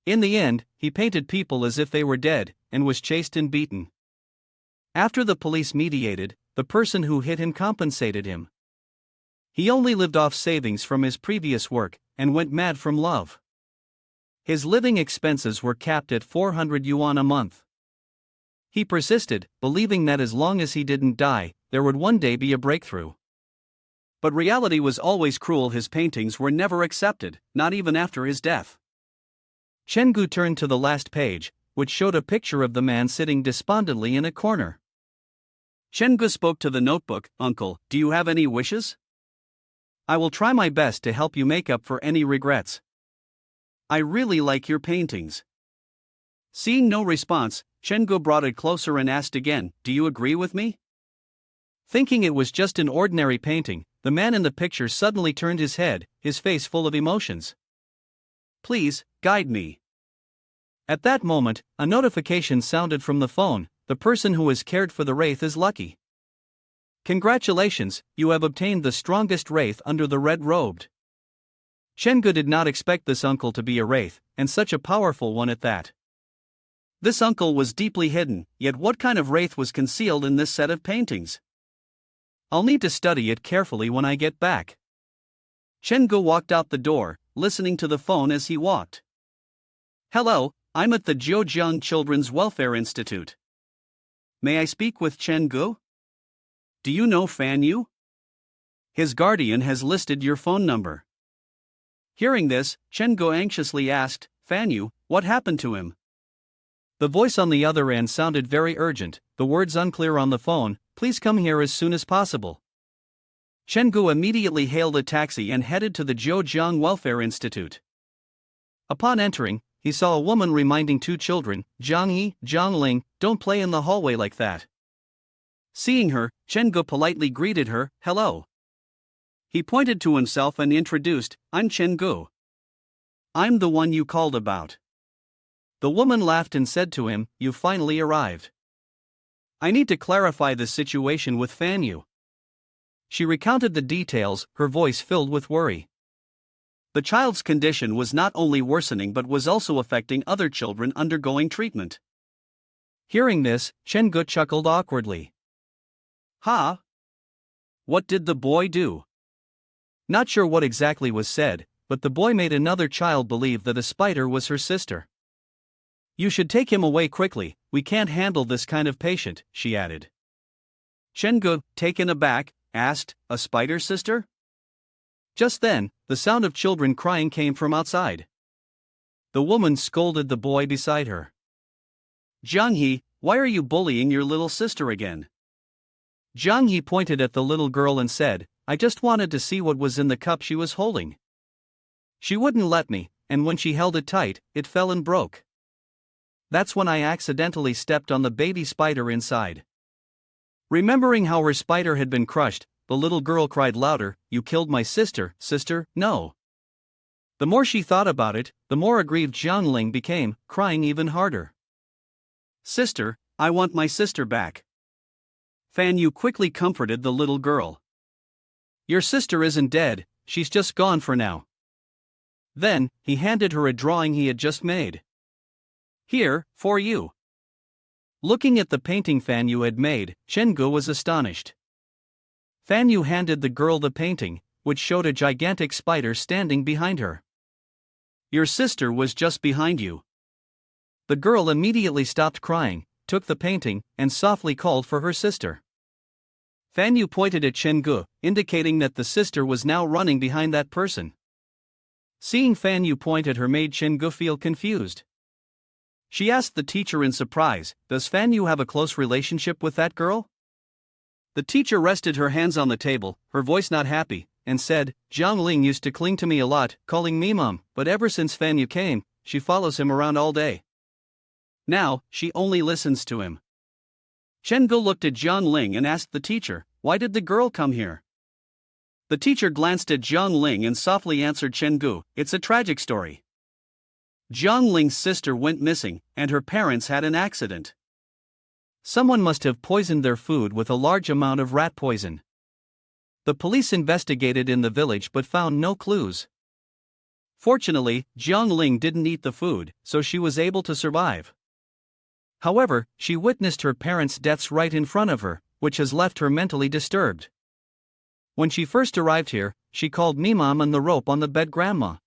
In the end, he painted people as if they were dead, and was chased and beaten. After the police mediated, the person who hit him compensated him. He only lived off savings from his previous work, and went mad from love. His living expenses were capped at 400 yuan a month. He persisted, believing that as long as he didn't die, there would one day be a breakthrough. But reality was always cruel. His paintings were never accepted, not even after his death. Chengu turned to the last page, which showed a picture of the man sitting despondently in a corner. Chengu spoke to the notebook, Uncle, do you have any wishes? I will try my best to help you make up for any regrets. I really like your paintings. Seeing no response, Chengu brought it closer and asked again, do you agree with me? Thinking it was just an ordinary painting, the man in the picture suddenly turned his head, his face full of emotions. Please, guide me. At that moment, a notification sounded from the phone. The person who has cared for the wraith is lucky. Congratulations, you have obtained the strongest wraith under the red-robed. Chenggu did not expect this uncle to be a wraith, and such a powerful one at that. This uncle was deeply hidden, yet what kind of wraith was concealed in this set of paintings? I'll need to study it carefully when I get back. Chenggu walked out the door, listening to the phone as he walked. Hello, I'm at the Zhejiang Children's Welfare Institute. May I speak with Chenggu? Do you know Fan Yu? His guardian has listed your phone number. Hearing this, Chenggu anxiously asked, Fan Yu, what happened to him? The voice on the other end sounded very urgent, the words unclear on the phone, please come here as soon as possible. Chenggu immediately hailed a taxi and headed to the Zhejiang Welfare Institute. Upon entering, he saw a woman reminding two children, Zhang Yi, Zhang Ling, don't play in the hallway like that. Seeing her, Chenggu politely greeted her, hello. He pointed to himself and introduced, I'm Chenggu. I'm the one you called about. The woman laughed and said to him, you finally arrived. I need to clarify the situation with Fan Yu. She recounted the details, her voice filled with worry. The child's condition was not only worsening but was also affecting other children undergoing treatment. Hearing this, Chenggu chuckled awkwardly. Ha! What did the boy do? Not sure what exactly was said, but the boy made another child believe that a spider was her sister. You should take him away quickly, we can't handle this kind of patient, she added. Chenggu, taken aback, asked, a spider sister? Just then, the sound of children crying came from outside. The woman scolded the boy beside her. Zhang He, why are you bullying your little sister again? Zhang He pointed at the little girl and said, I just wanted to see what was in the cup she was holding. She wouldn't let me, and when she held it tight, it fell and broke. That's when I accidentally stepped on the baby spider inside. Remembering how her spider had been crushed, the little girl cried louder, you killed my sister, no. The more she thought about it, the more aggrieved Zhang Ling became, crying even harder. Sister, I want my sister back. Fan Yu quickly comforted the little girl. Your sister isn't dead, she's just gone for now. Then, he handed her a drawing he had just made. Here, for you. Looking at the painting Fan Yu had made, Chenggu was astonished. Fan Yu handed the girl the painting, which showed a gigantic spider standing behind her. Your sister was just behind you. The girl immediately stopped crying, took the painting, and softly called for her sister. Fan Yu pointed at Chenggu, indicating that the sister was now running behind that person. Seeing Fan Yu point at her made Chenggu feel confused. She asked the teacher in surprise, does Fan Yu have a close relationship with that girl? The teacher rested her hands on the table, her voice not happy, and said, Zhang Ling used to cling to me a lot, calling me mom, but ever since Fan Yu came, she follows him around all day. Now, she only listens to him. Chenggu looked at Zhang Ling and asked the teacher, why did the girl come here? The teacher glanced at Zhang Ling and softly answered Chenggu, it's a tragic story. Zhang Ling's sister went missing, and her parents had an accident. Someone must have poisoned their food with a large amount of rat poison. The police investigated in the village but found no clues. Fortunately, Zhang Ling didn't eat the food, so she was able to survive. However, she witnessed her parents' deaths right in front of her, which has left her mentally disturbed. When she first arrived here, she called me mom and the rope on the bed grandma.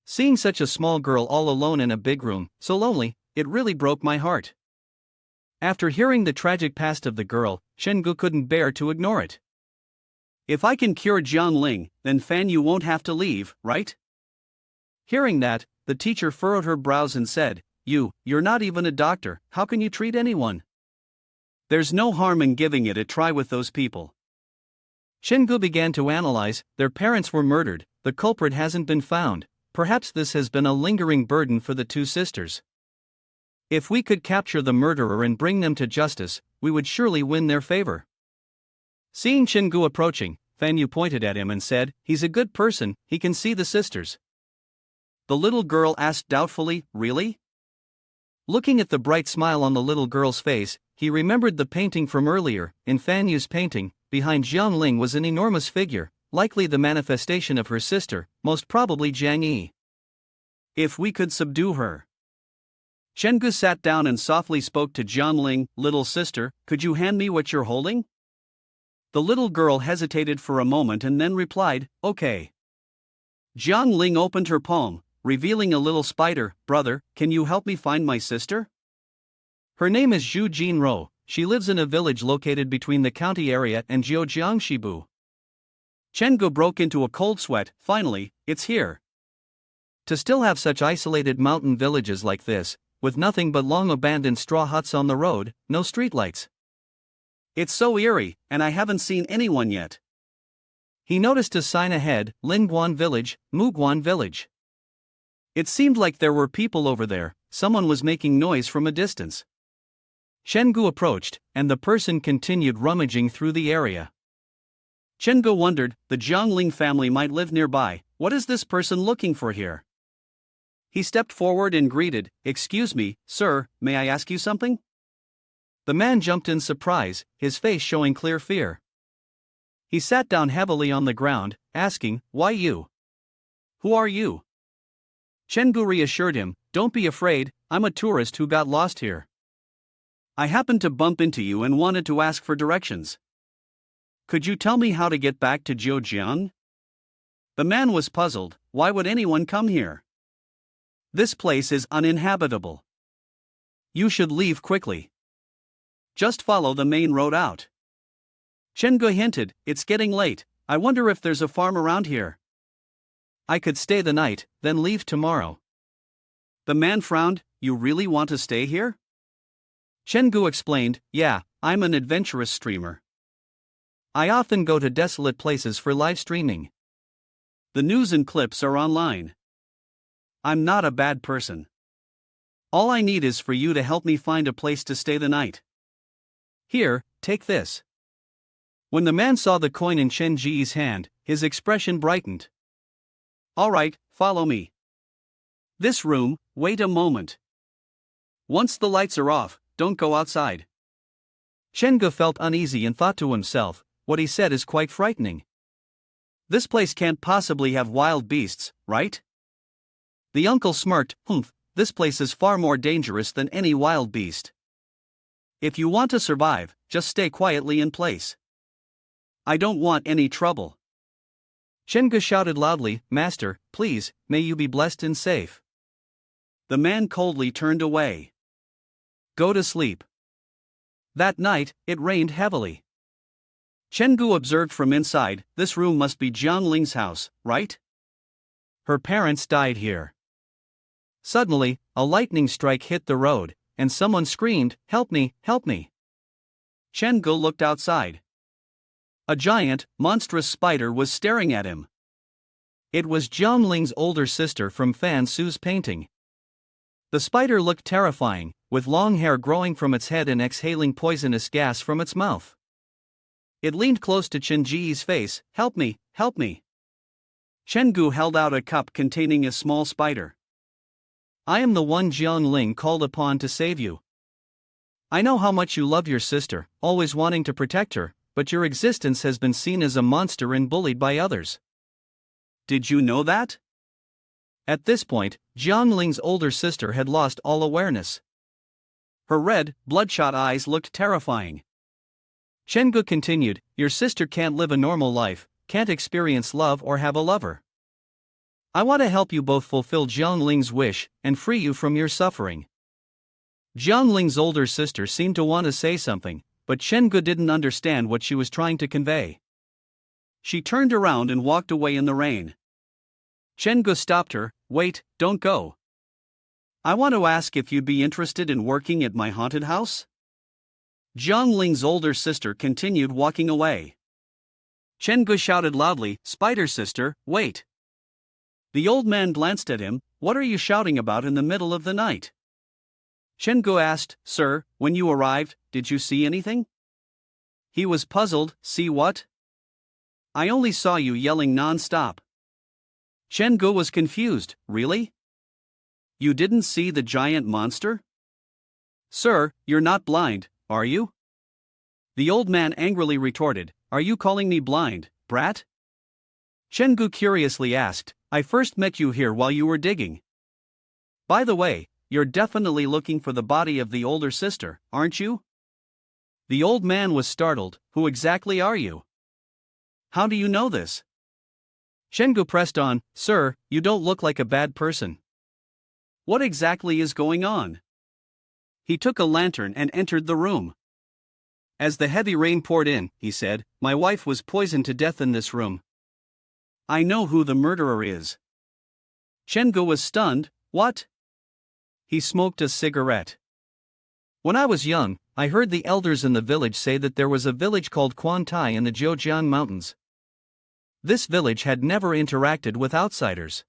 Seeing such a small girl all alone in a big room, so lonely, it really broke my heart. After hearing the tragic past of the girl, Chenggu couldn't bear to ignore it. If I can cure Zhang Ling, then Fan Yu won't have to leave, right? Hearing that, the teacher furrowed her brows and said, You're not even a doctor, how can you treat anyone? There's no harm in giving it a try with those people. Chenggu began to analyze, their parents were murdered, the culprit hasn't been found. Perhaps this has been a lingering burden for the two sisters. If we could capture the murderer and bring them to justice, we would surely win their favor. Seeing Chingu approaching, Fan Yu pointed at him and said, "He's a good person, he can see the sisters." The little girl asked doubtfully, "Really?" Looking at the bright smile on the little girl's face, he remembered the painting from earlier. In Fan Yu's painting, behind Jiang Ling was an enormous figure, likely the manifestation of her sister, most probably Jiang Yi. If we could subdue her. Chengu sat down and softly spoke to Jiang Ling, "Little sister, could you hand me what you're holding?" The little girl hesitated for a moment and then replied, "Okay." Jiang Ling opened her palm, revealing a little spider. "Brother, can you help me find my sister?" Her name is Zhu Jinro. She lives in a village located between the county area and Jiujiangshibu. Chengu broke into a cold sweat. Finally, it's here. To still have such isolated mountain villages like this, with nothing but long abandoned straw huts on the road, no streetlights. It's so eerie, and I haven't seen anyone yet. He noticed a sign ahead, Linguan Village, Muguan Village. It seemed like there were people over there, someone was making noise from a distance. Chengu approached, and the person continued rummaging through the area. Chengu wondered, the Jiangling family might live nearby. What is this person looking for here? He stepped forward and greeted, "Excuse me, sir, may I ask you something?" The man jumped in surprise, his face showing clear fear. He sat down heavily on the ground, asking, "Why you? Who are you?" Chengu reassured him, "Don't be afraid, I'm a tourist who got lost here. I happened to bump into you and wanted to ask for directions. Could you tell me how to get back to Zhejiang?" The man was puzzled. Why would anyone come here? This place is uninhabitable. You should leave quickly. Just follow the main road out. Chengu hinted, "It's getting late. I wonder if there's a farm around here." I could stay the night, then leave tomorrow. The man frowned. "You really want to stay here?" Chengu explained, "Yeah, I'm an adventurous streamer. I often go to desolate places for live streaming. The news and clips are online. I'm not a bad person. All I need is for you to help me find a place to stay the night. Here, take this." When the man saw the coin in Chen Ji's hand, his expression brightened. "All right, follow me. This room, wait a moment. Once the lights are off, don't go outside." Chengu felt uneasy and thought to himself, what he said is quite frightening. This place can't possibly have wild beasts, right? The uncle smirked, "Humph, this place is far more dangerous than any wild beast. If you want to survive, just stay quietly in place. I don't want any trouble." Chengu shouted loudly, "Master, please, may you be blessed and safe." The man coldly turned away. Go to sleep. That night, it rained heavily. Chengu observed from inside, "This room must be Jiang Ling's house, right? Her parents died here." Suddenly, a lightning strike hit the road, and someone screamed, "Help me, help me." Chengu looked outside. A giant, monstrous spider was staring at him. It was Jiang Ling's older sister from Fan Su's painting. The spider looked terrifying, with long hair growing from its head and exhaling poisonous gas from its mouth. It leaned close to Chen Ji's face. "Help me, help me." Chengu held out a cup containing a small spider. "I am the one Jiang Ling called upon to save you. I know how much you love your sister, always wanting to protect her, but your existence has been seen as a monster and bullied by others." "Did you know that?" At this point, Jiang Ling's older sister had lost all awareness. Her red, bloodshot eyes looked terrifying. Chengu continued, "Your sister can't live a normal life, can't experience love or have a lover. I want to help you both fulfill Jiang Ling's wish and free you from your suffering." Jiang Ling's older sister seemed to want to say something, but Chengu didn't understand what she was trying to convey. She turned around and walked away in the rain. Chengu stopped her. "Wait, don't go. I want to ask if you'd be interested in working at my haunted house?" Jiang Ling's older sister continued walking away. Chengu shouted loudly, "Spider sister, wait." The old man glanced at him. "What are you shouting about in the middle of the night?" Chengu asked, "Sir, when you arrived, did you see anything?" He was puzzled. See what? I only saw you yelling non-stop. Chen-gu was confused. Really? You didn't see the giant monster? Sir, you're not blind, are you? The old man angrily retorted. Are you calling me blind, brat? Chen-gu curiously asked. I first met you here while you were digging. By the way, you're definitely looking for the body of the older sister, aren't you? The old man was startled. Who exactly are you? How do you know this? Chen-gu pressed on. Sir, you don't look like a bad person. What exactly is going on? He took a lantern and entered the room. As the heavy rain poured in, he said, my wife was poisoned to death in this room. I know who the murderer is. Chen-gu was stunned. What? He smoked a cigarette. When I was young, I heard the elders in the village say that there was a village called Quantai in the Zhejiang Mountains. This village had never interacted with outsiders.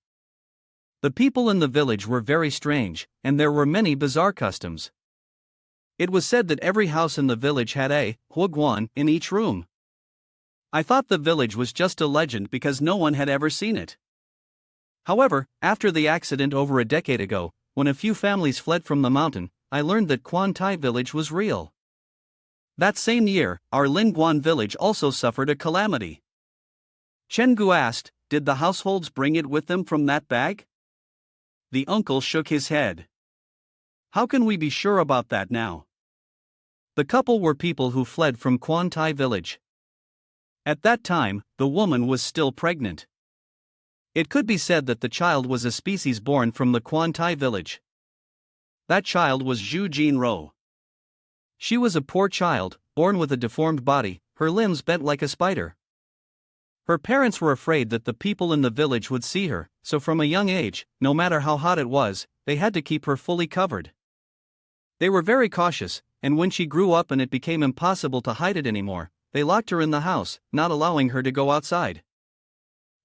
The people in the village were very strange, and there were many bizarre customs. It was said that every house in the village had a huiguan in each room. I thought the village was just a legend because no one had ever seen it. However, after the accident over a decade ago, when a few families fled from the mountain, I learned that Quantai village was real. That same year, our Linguan village also suffered a calamity. Chen-gu asked, did the households bring it with them from that bag? The uncle shook his head. How can we be sure about that now? The couple were people who fled from Quantai village. At that time, the woman was still pregnant. It could be said that the child was a species born from the Quantai village. That child was Zhu Jinro. She was a poor child, born with a deformed body, her limbs bent like a spider. Her parents were afraid that the people in the village would see her, so from a young age, no matter how hot it was, they had to keep her fully covered. They were very cautious, and when she grew up and it became impossible to hide it anymore, they locked her in the house, not allowing her to go outside.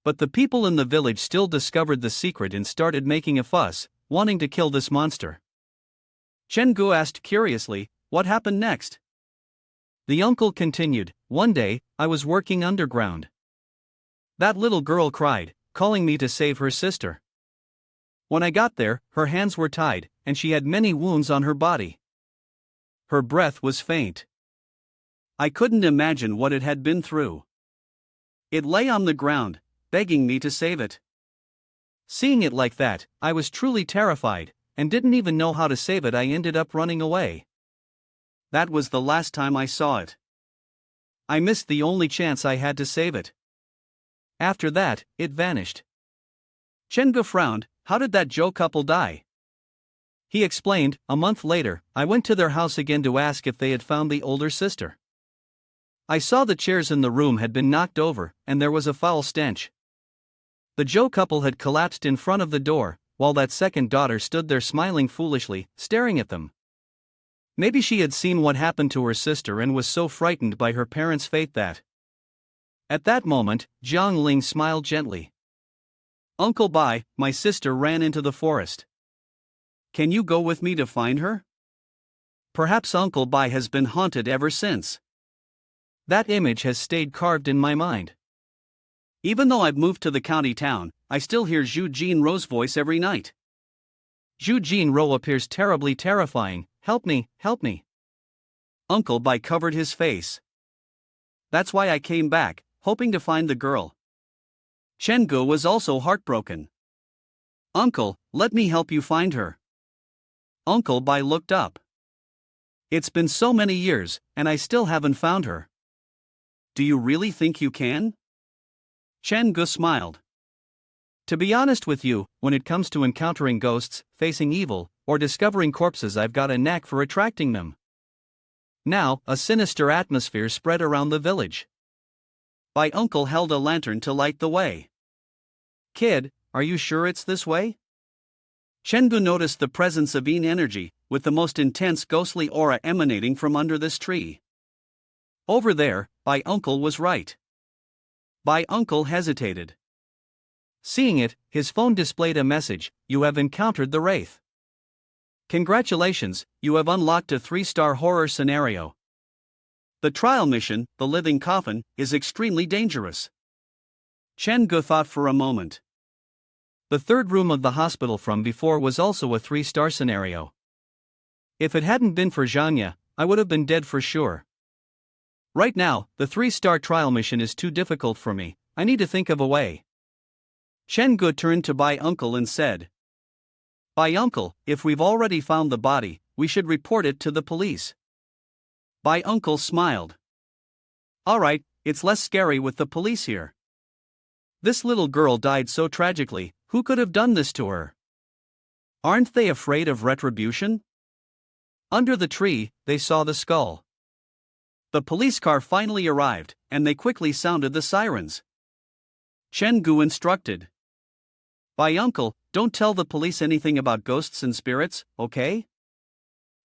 But the people in the village still discovered the secret and started making a fuss, wanting to kill this monster. Chen-gu asked curiously, what happened next? The uncle continued, one day, I was working underground. That little girl cried, calling me to save her sister. When I got there, her hands were tied, and she had many wounds on her body. Her breath was faint. I couldn't imagine what it had been through. It lay on the ground, begging me to save it. Seeing it like that, I was truly terrified, and didn't even know how to save it. I ended up running away. That was the last time I saw it. I missed the only chance I had to save it. After that, it vanished. Chen-gu frowned. How did that Zhou couple die? He explained, a month later, I went to their house again to ask if they had found the older sister. I saw the chairs in the room had been knocked over, and there was a foul stench. The Zhou couple had collapsed in front of the door, while that second daughter stood there smiling foolishly, staring at them. Maybe she had seen what happened to her sister and was so frightened by her parents' fate that. At that moment, Jiang Ling smiled gently. Uncle Bai, my sister ran into the forest. Can you go with me to find her? Perhaps Uncle Bai has been haunted ever since. That image has stayed carved in my mind. Even though I've moved to the county town, I still hear Zhu Jinro's voice every night. Zhu Jinro appears terribly terrifying. Help me, help me. Uncle Bai covered his face. That's why I came back, hoping to find the girl. Chen-gu was also heartbroken. Uncle, let me help you find her. Uncle Bai looked up. It's been so many years, and I still haven't found her. Do you really think you can? Chen-gu smiled. To be honest with you, when it comes to encountering ghosts, facing evil, or discovering corpses, I've got a knack for attracting them. Now, a sinister atmosphere spread around the village. My uncle held a lantern to light the way. Kid, are you sure it's this way? Chen-gu noticed the presence of Yin energy, with the most intense ghostly aura emanating from under this tree. Over there, my uncle was right. My uncle hesitated. Seeing it, his phone displayed a message, you have encountered the wraith. Congratulations, you have unlocked a 3-star horror scenario. The trial mission, the living coffin, is extremely dangerous. Chen Gu thought for a moment. The third room of the hospital from before was also a 3-star scenario. If it hadn't been for Zhanya, I would have been dead for sure. Right now, the 3-star trial mission is too difficult for me. I need to think of a way. Chen Gu turned to Bai Uncle and said, Bai Uncle, if we've already found the body, we should report it to the police. Bai Uncle smiled. Alright, it's less scary with the police here. This little girl died so tragically, who could have done this to her? Aren't they afraid of retribution? Under the tree, they saw the skull. The police car finally arrived, and they quickly sounded the sirens. Chen Gu instructed. Bai Uncle, don't tell the police anything about ghosts and spirits, okay?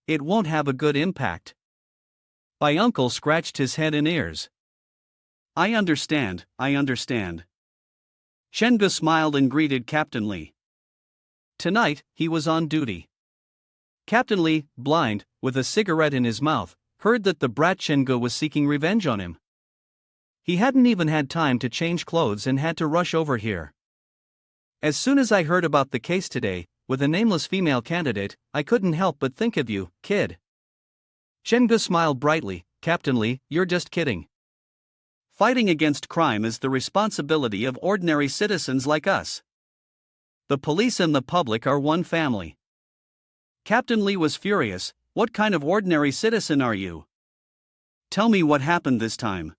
It won't have a good impact. Bai Uncle scratched his head and ears. I understand. Chen Gu smiled and greeted Captain Li. Tonight, he was on duty. Captain Li, blind, with a cigarette in his mouth, heard that the brat Chen Gu was seeking revenge on him. He hadn't even had time to change clothes and had to rush over here. As soon as I heard about the case today, with a nameless female candidate, I couldn't help but think of you, kid. Chen Gu smiled brightly. Captain Li, you're just kidding. Fighting against crime is the responsibility of ordinary citizens like us. The police and the public are one family. Captain Li was furious. What kind of ordinary citizen are you? Tell me what happened this time.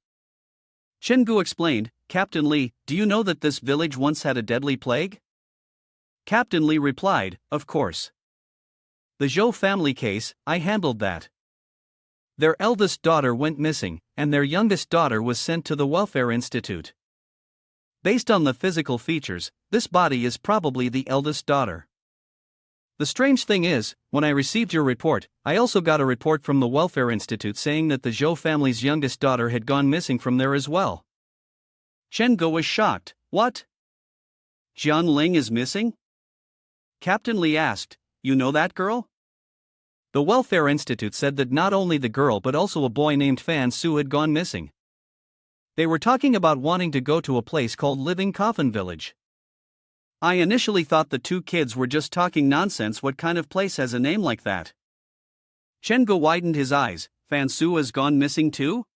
Chen Gu explained. Captain Li, do you know that this village once had a deadly plague? Captain Li replied, of course. The Zhou family case, I handled that. Their eldest daughter went missing, and their youngest daughter was sent to the Welfare Institute. Based on the physical features, this body is probably the eldest daughter. The strange thing is, when I received your report, I also got a report from the Welfare Institute saying that the Zhou family's youngest daughter had gone missing from there as well. Chen Gu was shocked. What? Jian Ling is missing? Captain Li asked, you know that girl? The Welfare Institute said that not only the girl but also a boy named Fan Su had gone missing. They were talking about wanting to go to a place called Living Coffin Village. I initially thought the two kids were just talking nonsense. What kind of place has a name like that? Chen Gu widened his eyes. Fan Su has gone missing too?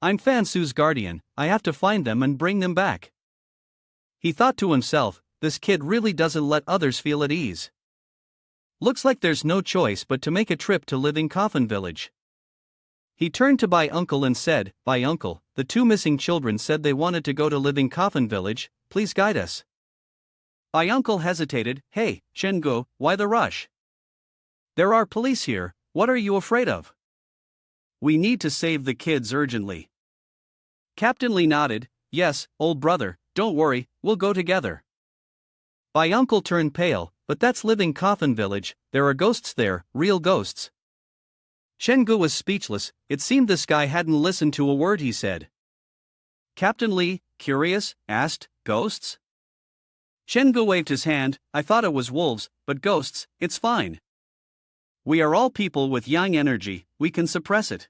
I'm Fan Su's guardian, I have to find them and bring them back. He thought to himself, this kid really doesn't let others feel at ease. Looks like there's no choice but to make a trip to Living Coffin Village. He turned to Bai Uncle and said, Bai Uncle, the two missing children said they wanted to go to Living Coffin Village, please guide us. Bai Uncle hesitated. Hey, Chen Gu, why the rush? There are police here, what are you afraid of? We need to save the kids urgently. Captain Li nodded. Yes, old brother, don't worry, we'll go together. Bai Uncle turned pale. But that's Living Coffin Village, there are ghosts there, real ghosts. Chen Gu was speechless. It seemed this guy hadn't listened to a word he said. Captain Li, curious, asked, ghosts? Chen Gu waved his hand. I thought it was wolves, but ghosts, it's fine. We are all people with yang energy, we can suppress it.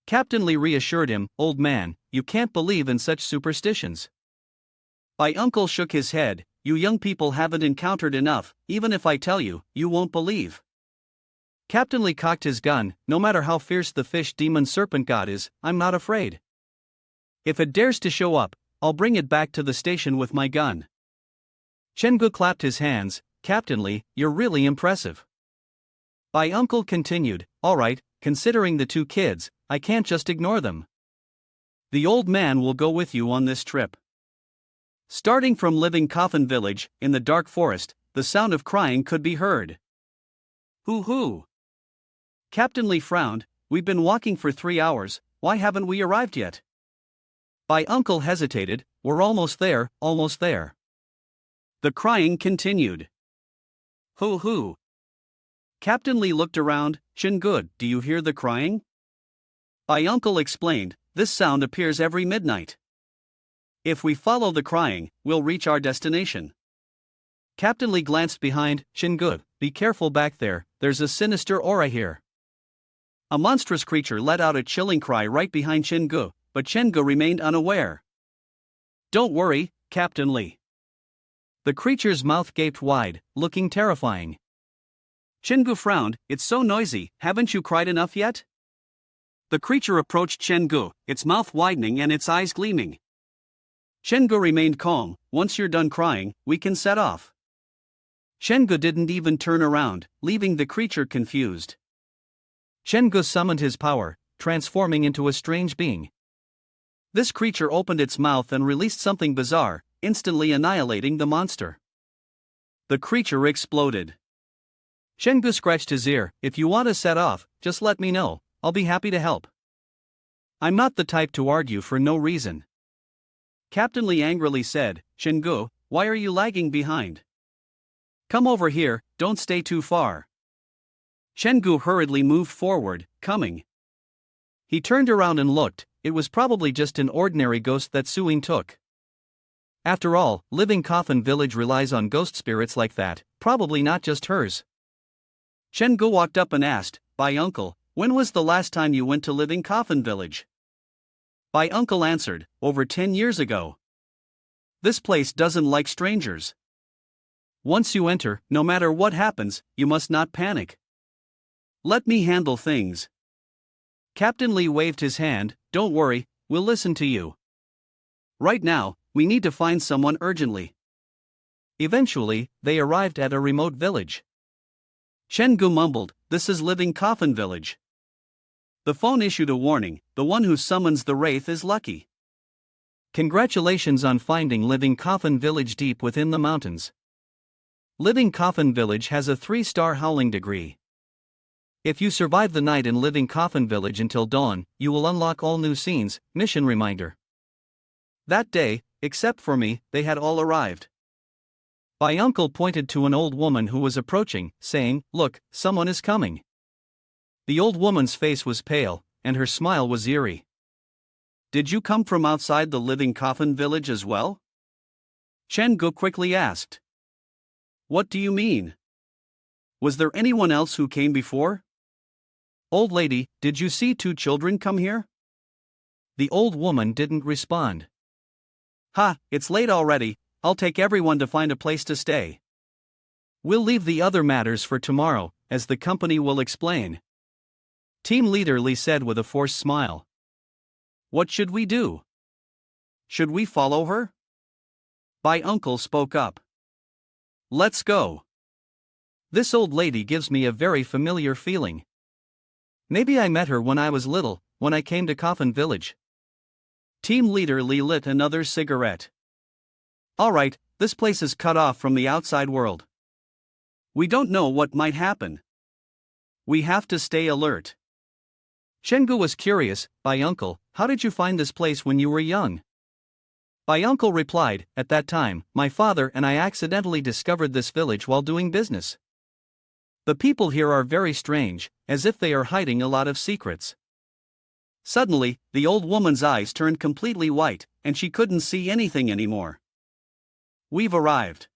Captain Li reassured him. Old man, you can't believe in such superstitions. Bai Uncle shook his head. You young people haven't encountered enough, even if I tell you, you won't believe. Captain Li cocked his gun. No matter how fierce the fish demon serpent god is, I'm not afraid. If it dares to show up, I'll bring it back to the station with my gun. Chen Gu clapped his hands. Captain Li, you're really impressive. Bai Uncle continued. Alright, considering the two kids, I can't just ignore them. The old man will go with you on this trip. Starting from Living Coffin Village, in the dark forest, the sound of crying could be heard. Hoo-hoo! Captain Li frowned. We've been walking for 3 hours, why haven't we arrived yet? Bai Uncle hesitated. We're almost there, almost there. The crying continued. Hoo-hoo! Captain Li looked around. Chen Gu, do you hear the crying? Bai Uncle explained. This sound appears every midnight. If we follow the crying, we'll reach our destination. Captain Li glanced behind. Chen Gu, be careful back there, there's a sinister aura here. A monstrous creature let out a chilling cry right behind Chengu, but Chengu remained unaware. "Don't worry, Captain Lee." The creature's mouth gaped wide, looking terrifying. Chengu frowned. "It's so noisy, haven't you cried enough yet?" The creature approached Chengu, its mouth widening and its eyes gleaming. Chengu remained calm. "Once you're done crying, we can set off." Chengu didn't even turn around, leaving the creature confused. Chengu summoned his power, transforming into a strange being. This creature opened its mouth and released something bizarre, instantly annihilating the monster. The creature exploded. Chengu scratched his ear. "If you want to set off, just let me know, I'll be happy to help. I'm not the type to argue for no reason." Captain Lee angrily said, "Chengu, why are you lagging behind? Come over here, don't stay too far." Chengu hurriedly moved forward, coming. He turned around and looked. It was probably just an ordinary ghost that Suing took. After all, Living Coffin Village relies on ghost spirits like that, probably not just hers. Chengu walked up and asked, "By uncle, when was the last time you went to Living Coffin Village?" By uncle answered, "Over 10 years ago. This place doesn't like strangers. Once you enter, no matter what happens, you must not panic. Let me handle things." Captain Lee waved his hand. "Don't worry, we'll listen to you. Right now, we need to find someone urgently." Eventually, they arrived at a remote village. Chengu mumbled, "This is Living Coffin Village." The phone issued a warning, "The one who summons the wraith is lucky. Congratulations on finding Living Coffin Village deep within the mountains. Living Coffin Village has a 3-star howling degree. If you survive the night in Living Coffin Village until dawn, you will unlock all new scenes." Mission reminder. That day, except for me, they had all arrived. My uncle pointed to an old woman who was approaching, saying, "Look, someone is coming." The old woman's face was pale, and her smile was eerie. "Did you come from outside the Living Coffin Village as well?" Chengu quickly asked. "What do you mean? Was there anyone else who came before?" "Old lady, did you see 2 children come here?" The old woman didn't respond. "Ha, it's late already, I'll take everyone to find a place to stay. We'll leave the other matters for tomorrow, as the company will explain." Team leader Lee said with a forced smile. "What should we do? Should we follow her?" My uncle spoke up. "Let's go. This old lady gives me a very familiar feeling. Maybe I met her when I was little, when I came to Coffin Village." Team leader Lee lit another cigarette. "All right, this place is cut off from the outside world. We don't know what might happen. We have to stay alert." Chengu was curious. "By uncle, how did you find this place when you were young?" My uncle replied, "At that time, my father and I accidentally discovered this village while doing business. The people here are very strange, as if they are hiding a lot of secrets." Suddenly, the old woman's eyes turned completely white, and she couldn't see anything anymore. "We've arrived.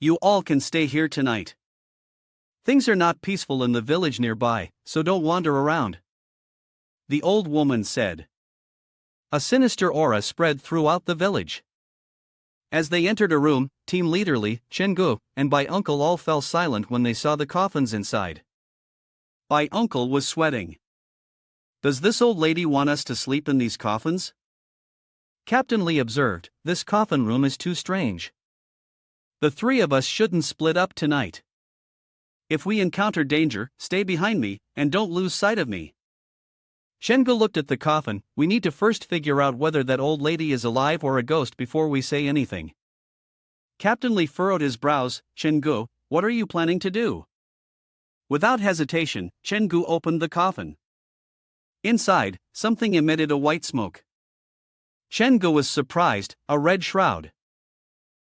You all can stay here tonight. Things are not peaceful in the village nearby, so don't wander around," the old woman said. A sinister aura spread throughout the village. As they entered a room, Team Leader Lee, Chengu, and my uncle all fell silent when they saw the coffins inside. My uncle was sweating. "Does this old lady want us to sleep in these coffins?" Captain Lee observed, "This coffin room is too strange. The 3 of us shouldn't split up tonight. If we encounter danger, stay behind me, and don't lose sight of me." Chengu looked at the coffin. "We need to first figure out whether that old lady is alive or a ghost before we say anything." Captain Lee furrowed his brows. "Chengu, what are you planning to do?" Without hesitation, Chengu opened the coffin. Inside, something emitted a white smoke. Chengu was surprised. A red shroud.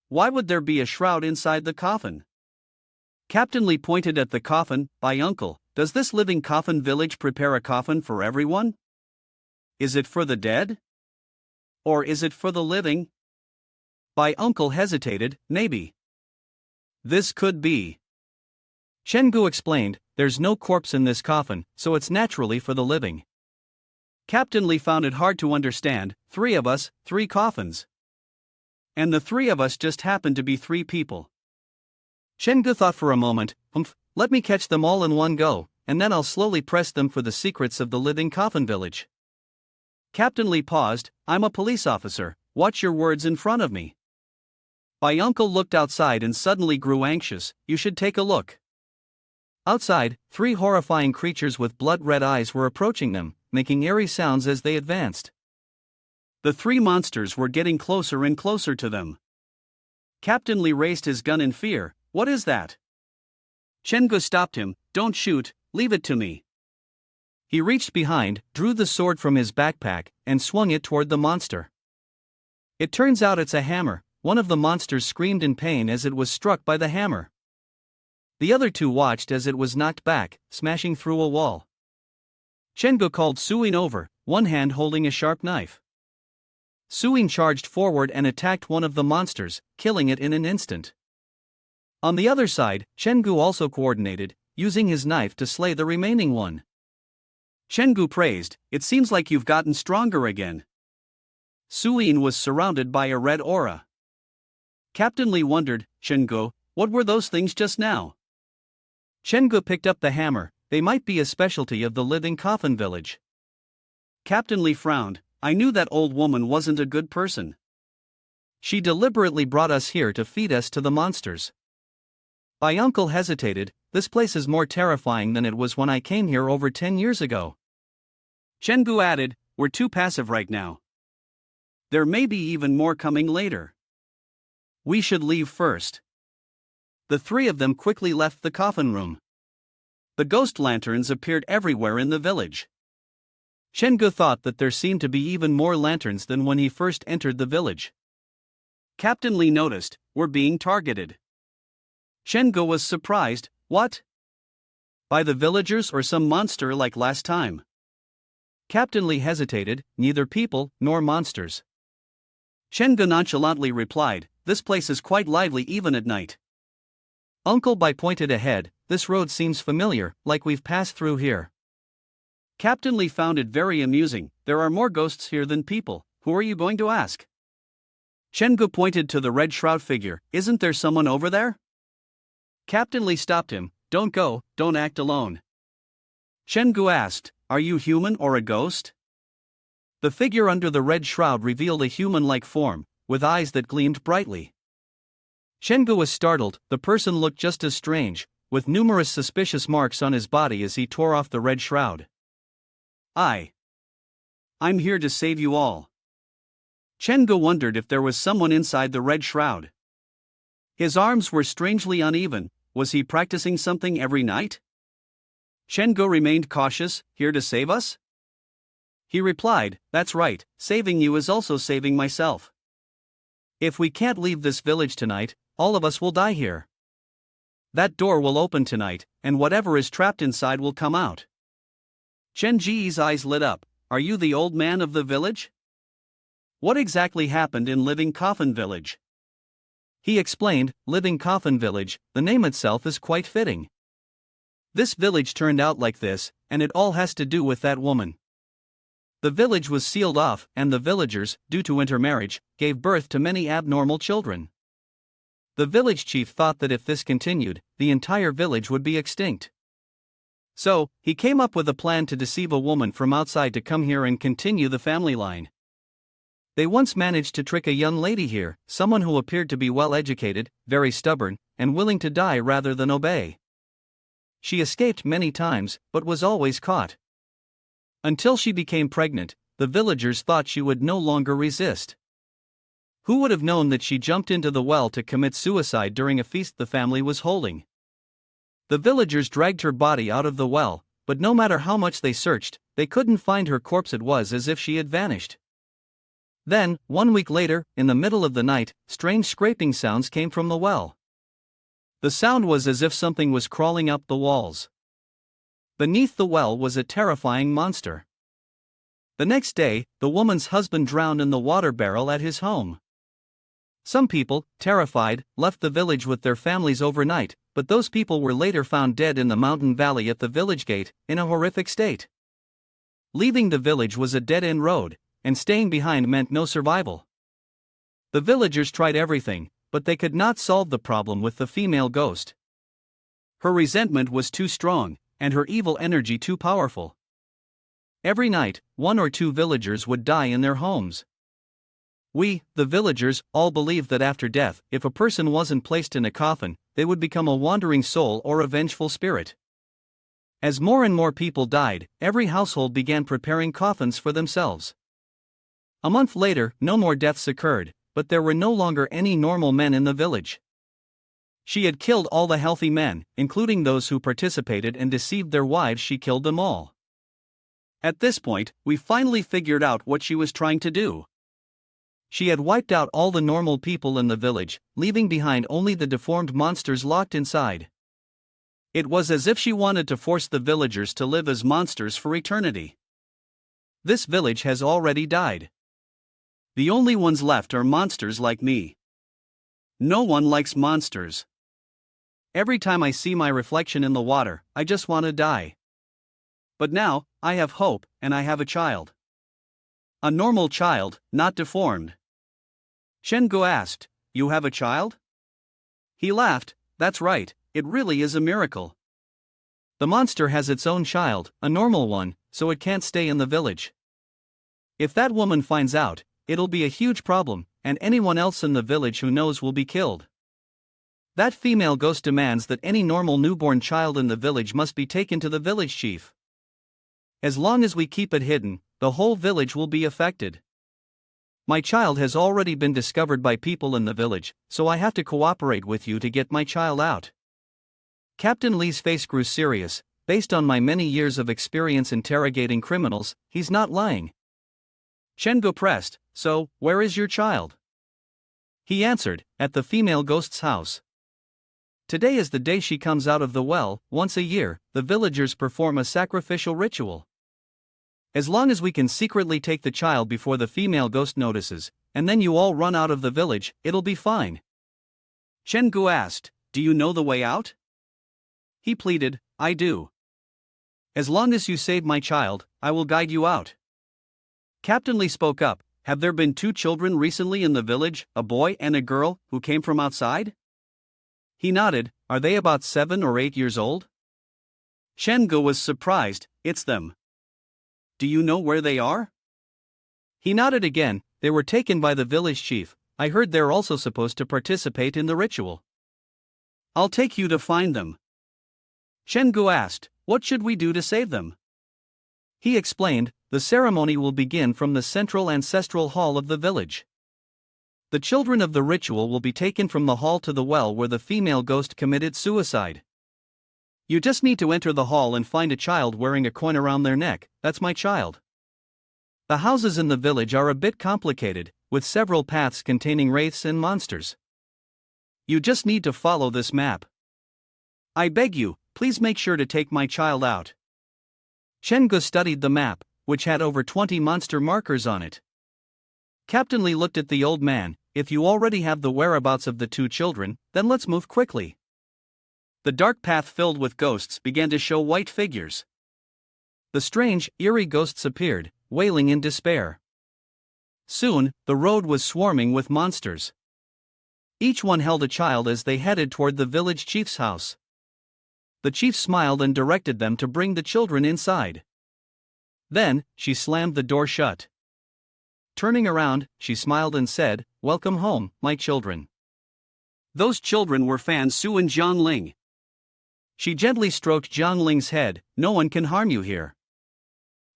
Why would there be a shroud inside the coffin? Captain Lee pointed at the coffin. "By uncle, does this Living Coffin Village prepare a coffin for everyone? Is it for the dead? Or is it for the living?" My uncle hesitated. "Maybe. This could be." Chengu explained, there's no corpse in this coffin, so it's naturally for the living. Captain Lee found it hard to understand, 3 of us, 3 coffins. And the 3 of us just happened to be 3 people. Chengu thought for a moment, let me catch them all in one go, and then I'll slowly press them for the secrets of the living coffin village. Captain Lee paused, I'm a police officer, watch your words in front of me. My uncle looked outside and suddenly grew anxious, you should take a look. Outside, 3 horrifying creatures with blood-red eyes were approaching them, making eerie sounds as they advanced. The 3 monsters were getting closer and closer to them. Captain Lee raised his gun in fear, what is that? Chengu stopped him, don't shoot, leave it to me. He reached behind, drew the sword from his backpack, and swung it toward the monster. It turns out it's a hammer. One of the monsters screamed in pain as it was struck by the hammer. The other 2 watched as it was knocked back, smashing through a wall. Chengu called Suin over, one hand holding a sharp knife. Suin charged forward and attacked one of the monsters, killing it in an instant. On the other side, Chengu also coordinated, using his knife to slay the remaining one. Chengu praised, it seems like you've gotten stronger again. Suin was surrounded by a red aura. Captain Lee wondered, Chengu, what were those things just now? Chengu picked up the hammer, they might be a specialty of the living coffin village. Captain Lee frowned, I knew that old woman wasn't a good person. She deliberately brought us here to feed us to the monsters. My uncle hesitated, this place is more terrifying than it was when I came here over 10 years ago. Chengu added, we're too passive right now. There may be even more coming later. We should leave first. The 3 of them quickly left the coffin room. The ghost lanterns appeared everywhere in the village. Chengu thought that there seemed to be even more lanterns than when he first entered the village. Captain Lee noticed, we're being targeted. Chengu was surprised, what? By the villagers or some monster like last time? Captain Lee hesitated, neither people nor monsters. Chengu nonchalantly replied, this place is quite lively even at night. Uncle Bai pointed ahead, this road seems familiar, like we've passed through here. Captain Lee found it very amusing, there are more ghosts here than people, who are you going to ask? Chengu pointed to the red shroud figure, isn't there someone over there? Captain Lee stopped him, don't go, don't act alone. Chengu asked, are you human or a ghost? The figure under the red shroud revealed a human-like form, with eyes that gleamed brightly. Chengu was startled, the person looked just as strange, with numerous suspicious marks on his body as he tore off the red shroud. I'm here to save you all. Chengu wondered if there was someone inside the red shroud. His arms were strangely uneven, was he practicing something every night? Chengu remained cautious, here to save us? He replied, that's right, saving you is also saving myself. If we can't leave this village tonight, all of us will die here. That door will open tonight, and whatever is trapped inside will come out. Chen Ji's eyes lit up, are you the old man of the village? What exactly happened in Living Coffin Village? He explained, Living Coffin Village, the name itself is quite fitting. This village turned out like this, and it all has to do with that woman. The village was sealed off, and the villagers, due to intermarriage, gave birth to many abnormal children. The village chief thought that if this continued, the entire village would be extinct. So, he came up with a plan to deceive a woman from outside to come here and continue the family line. They once managed to trick a young lady here, someone who appeared to be well educated, very stubborn, and willing to die rather than obey. She escaped many times, but was always caught. Until she became pregnant, the villagers thought she would no longer resist. Who would have known that she jumped into the well to commit suicide during a feast the family was holding? The villagers dragged her body out of the well, but no matter how much they searched, they couldn't find her corpse. It was as if she had vanished. Then, 1 week later, in the middle of the night, strange scraping sounds came from the well. The sound was as if something was crawling up the walls. Beneath the well was a terrifying monster. The next day, the woman's husband drowned in the water barrel at his home. Some people, terrified, left the village with their families overnight, but those people were later found dead in the mountain valley at the village gate, in a horrific state. Leaving the village was a dead-end road, and staying behind meant no survival. The villagers tried everything, but they could not solve the problem with the female ghost. Her resentment was too strong, and her evil energy too powerful. Every night, 1 or 2 villagers would die in their homes. We, the villagers, all believed that after death, if a person wasn't placed in a coffin, they would become a wandering soul or a vengeful spirit. As more and more people died, every household began preparing coffins for themselves. A month later, no more deaths occurred, but there were no longer any normal men in the village. She had killed all the healthy men, including those who participated and deceived their wives. She killed them all. At this point, we finally figured out what she was trying to do. She had wiped out all the normal people in the village, leaving behind only the deformed monsters locked inside. It was as if she wanted to force the villagers to live as monsters for eternity. This village has already died. The only ones left are monsters like me. No one likes monsters. Every time I see my reflection in the water, I just want to die. But now, I have hope, and I have a child. A normal child, not deformed. Shengu asked, "You have a child?" He laughed, "That's right, it really is a miracle. The monster has its own child, a normal one, so it can't stay in the village. If that woman finds out, it'll be a huge problem, and anyone else in the village who knows will be killed. That female ghost demands that any normal newborn child in the village must be taken to the village chief. As long as we keep it hidden, the whole village will be affected. My child has already been discovered by people in the village, so I have to cooperate with you to get my child out." Captain Lee's face grew serious. Based on my many years of experience interrogating criminals, he's not lying. Shengu pressed, "So, where is your child?" He answered, "At the female ghost's house. Today is the day she comes out of the well. Once a year, the villagers perform a sacrificial ritual. As long as we can secretly take the child before the female ghost notices, and then you all run out of the village, it'll be fine." Shengu asked, "Do you know the way out?" He pleaded, "I do. As long as you save my child, I will guide you out." Captain Lee spoke up, "Have there been 2 children recently in the village, a boy and a girl, who came from outside?" He nodded. "Are they about 7 or 8 years old?" Shengu was surprised. "It's them. Do you know where they are?" He nodded again. "They were taken by the village chief. I heard they're also supposed to participate in the ritual." "I'll take you to find them." Shengu asked, "What should we do to save them?" He explained, "The ceremony will begin from the central ancestral hall of the village. The children of the ritual will be taken from the hall to the well where the female ghost committed suicide. You just need to enter the hall and find a child wearing a coin around their neck. That's my child. The houses in the village are a bit complicated, with several paths containing wraiths and monsters. You just need to follow this map. I beg you, please make sure to take my child out." Shengu studied the map, which had over 20 monster markers on it. Captain Lee looked at the old man. "If you already have the whereabouts of the 2 children, then let's move quickly." The dark path filled with ghosts began to show white figures. The strange, eerie ghosts appeared, wailing in despair. Soon, the road was swarming with monsters. Each one held a child as they headed toward the village chief's house. The chief smiled and directed them to bring the children inside. Then, she slammed the door shut. Turning around, she smiled and said, "Welcome home, my children." Those children were Fan Su and Jiang Ling. She gently stroked Jiang Ling's head. "No one can harm you here.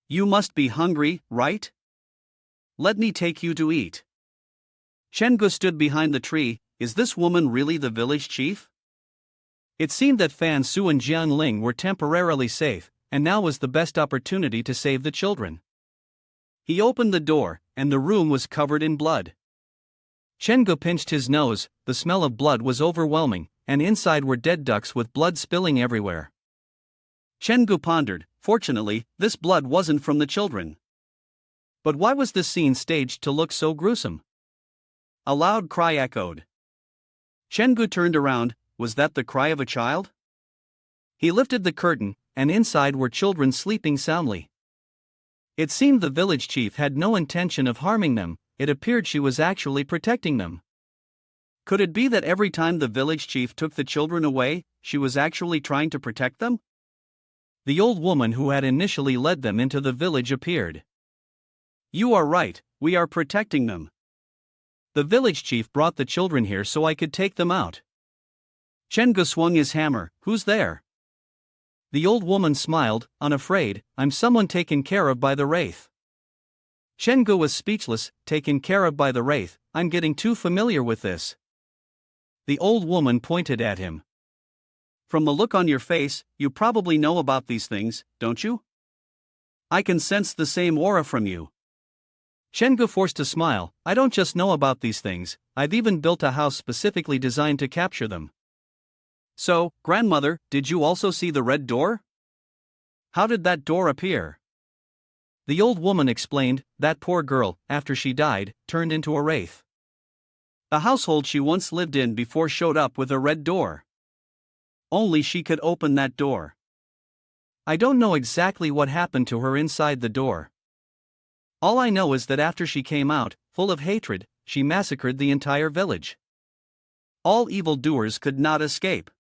You must be hungry, right? Let me take you to eat." Shengu stood behind the tree. Is this woman really the village chief? It seemed that Fan Su and Jiang Ling were temporarily safe, and now was the best opportunity to save the children. He opened the door, and the room was covered in blood. Shengu pinched his nose. The smell of blood was overwhelming, and inside were dead ducks with blood spilling everywhere. Shengu pondered. Fortunately, this blood wasn't from the children. But why was this scene staged to look so gruesome? A loud cry echoed. Shengu turned around. was that the cry of a child? He lifted the curtain, and inside were children sleeping soundly. It seemed the village chief had no intention of harming them, it appeared she was actually protecting them. Could it be that every time the village chief took the children away, she was actually trying to protect them? The old woman who had initially led them into the village appeared. You are right, we are protecting them. The village chief brought the children here so I could take them out. Chengu swung his hammer. Who's there? The old woman smiled, unafraid. I'm someone taken care of by the wraith. Chengu was speechless. Taken care of by the wraith, I'm getting too familiar with this. The old woman pointed at him. From the look on your face, you probably know about these things, don't you? I can sense the same aura from you. Chengu forced a smile. I don't just know about these things, I've even built a house specifically designed to capture them. So, grandmother, did you also see the red door? How did that door appear? The old woman explained, that poor girl, after she died, turned into a wraith. The household she once lived in before showed up with a red door. Only she could open that door. I don't know exactly what happened to her inside the door. All I know is that after she came out, full of hatred, she massacred the entire village. All evildoers could not escape.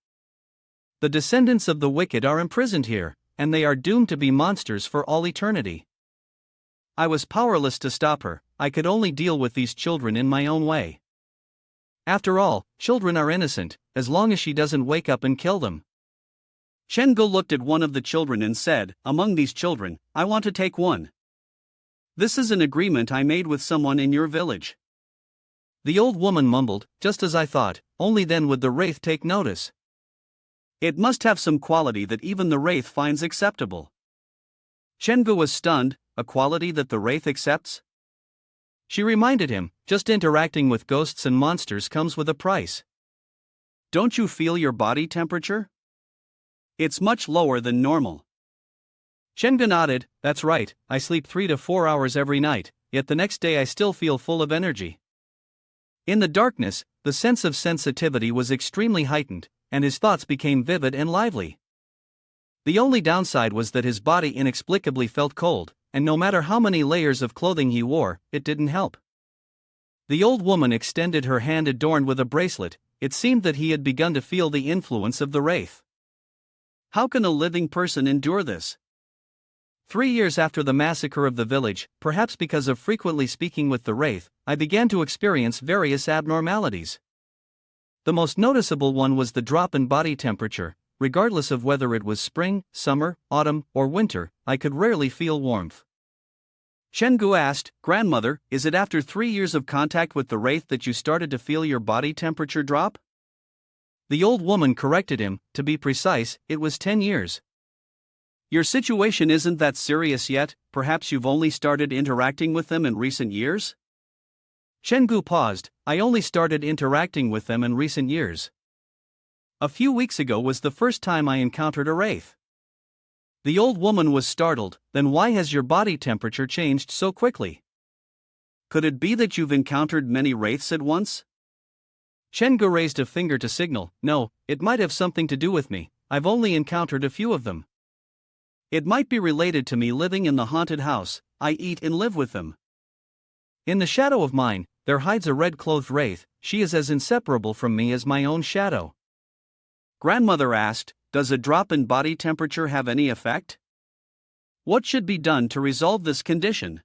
The descendants of the wicked are imprisoned here, and they are doomed to be monsters for all eternity. I was powerless to stop her, I could only deal with these children in my own way. After all, children are innocent, as long as she doesn't wake up and kill them. Chengu looked at one of the children and said, among these children, I want to take one. This is an agreement I made with someone in your village. The old woman mumbled, just as I thought, only then would the wraith take notice. It must have some quality that even the wraith finds acceptable. Chengu was stunned, a quality that the wraith accepts? She reminded him, just interacting with ghosts and monsters comes with a price. Don't you feel your body temperature? It's much lower than normal. Chengu nodded, that's right, I sleep 3 to 4 hours every night, yet the next day I still feel full of energy. In the darkness, the sense of sensitivity was extremely heightened, and his thoughts became vivid and lively. The only downside was that his body inexplicably felt cold, and no matter how many layers of clothing he wore, it didn't help. The old woman extended her hand adorned with a bracelet. It seemed that he had begun to feel the influence of the wraith. How can a living person endure this? 3 years after the massacre of the village, perhaps because of frequently speaking with the wraith, I began to experience various abnormalities. The most noticeable one was the drop in body temperature. Regardless of whether it was spring, summer, autumn, or winter, I could rarely feel warmth. Chengu asked, Grandmother, is it after 3 years of contact with the wraith that you started to feel your body temperature drop? The old woman corrected him, to be precise, it was 10 years. Your situation isn't that serious yet, perhaps you've only started interacting with them in recent years? Chengu paused, I only started interacting with them in recent years. A few weeks ago was the first time I encountered a wraith. The old woman was startled, then why has your body temperature changed so quickly? Could it be that you've encountered many wraiths at once? Chengu raised a finger to signal, no, it might have something to do with me, I've only encountered a few of them. It might be related to me living in the haunted house, I eat and live with them. In the shadow of mine, there hides a red-clothed wraith, she is as inseparable from me as my own shadow. Grandmother asked, does a drop in body temperature have any effect? What should be done to resolve this condition?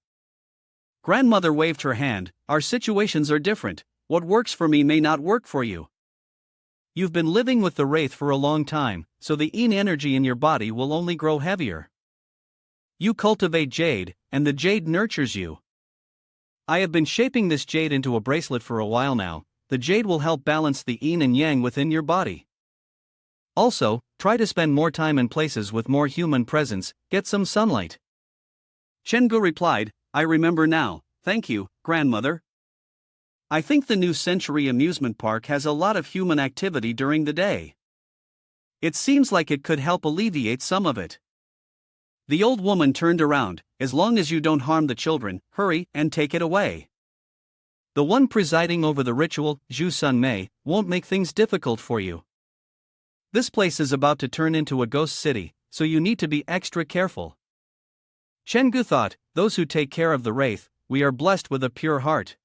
Grandmother waved her hand, our situations are different, what works for me may not work for you. You've been living with the wraith for a long time, so the yin energy in your body will only grow heavier. You cultivate jade, and the jade nurtures you. I have been shaping this jade into a bracelet for a while now. The jade will help balance the yin and yang within your body. Also, try to spend more time in places with more human presence, get some sunlight. Chengu replied, I remember now, thank you, grandmother. I think the new Century amusement park has a lot of human activity during the day. It seems like it could help alleviate some of it. The old woman turned around, as long as you don't harm the children, hurry and take it away. The one presiding over the ritual, Zhu Sun Mei, won't make things difficult for you. This place is about to turn into a ghost city, so you need to be extra careful. Chengu thought, those who take care of the wraith, we are blessed with a pure heart.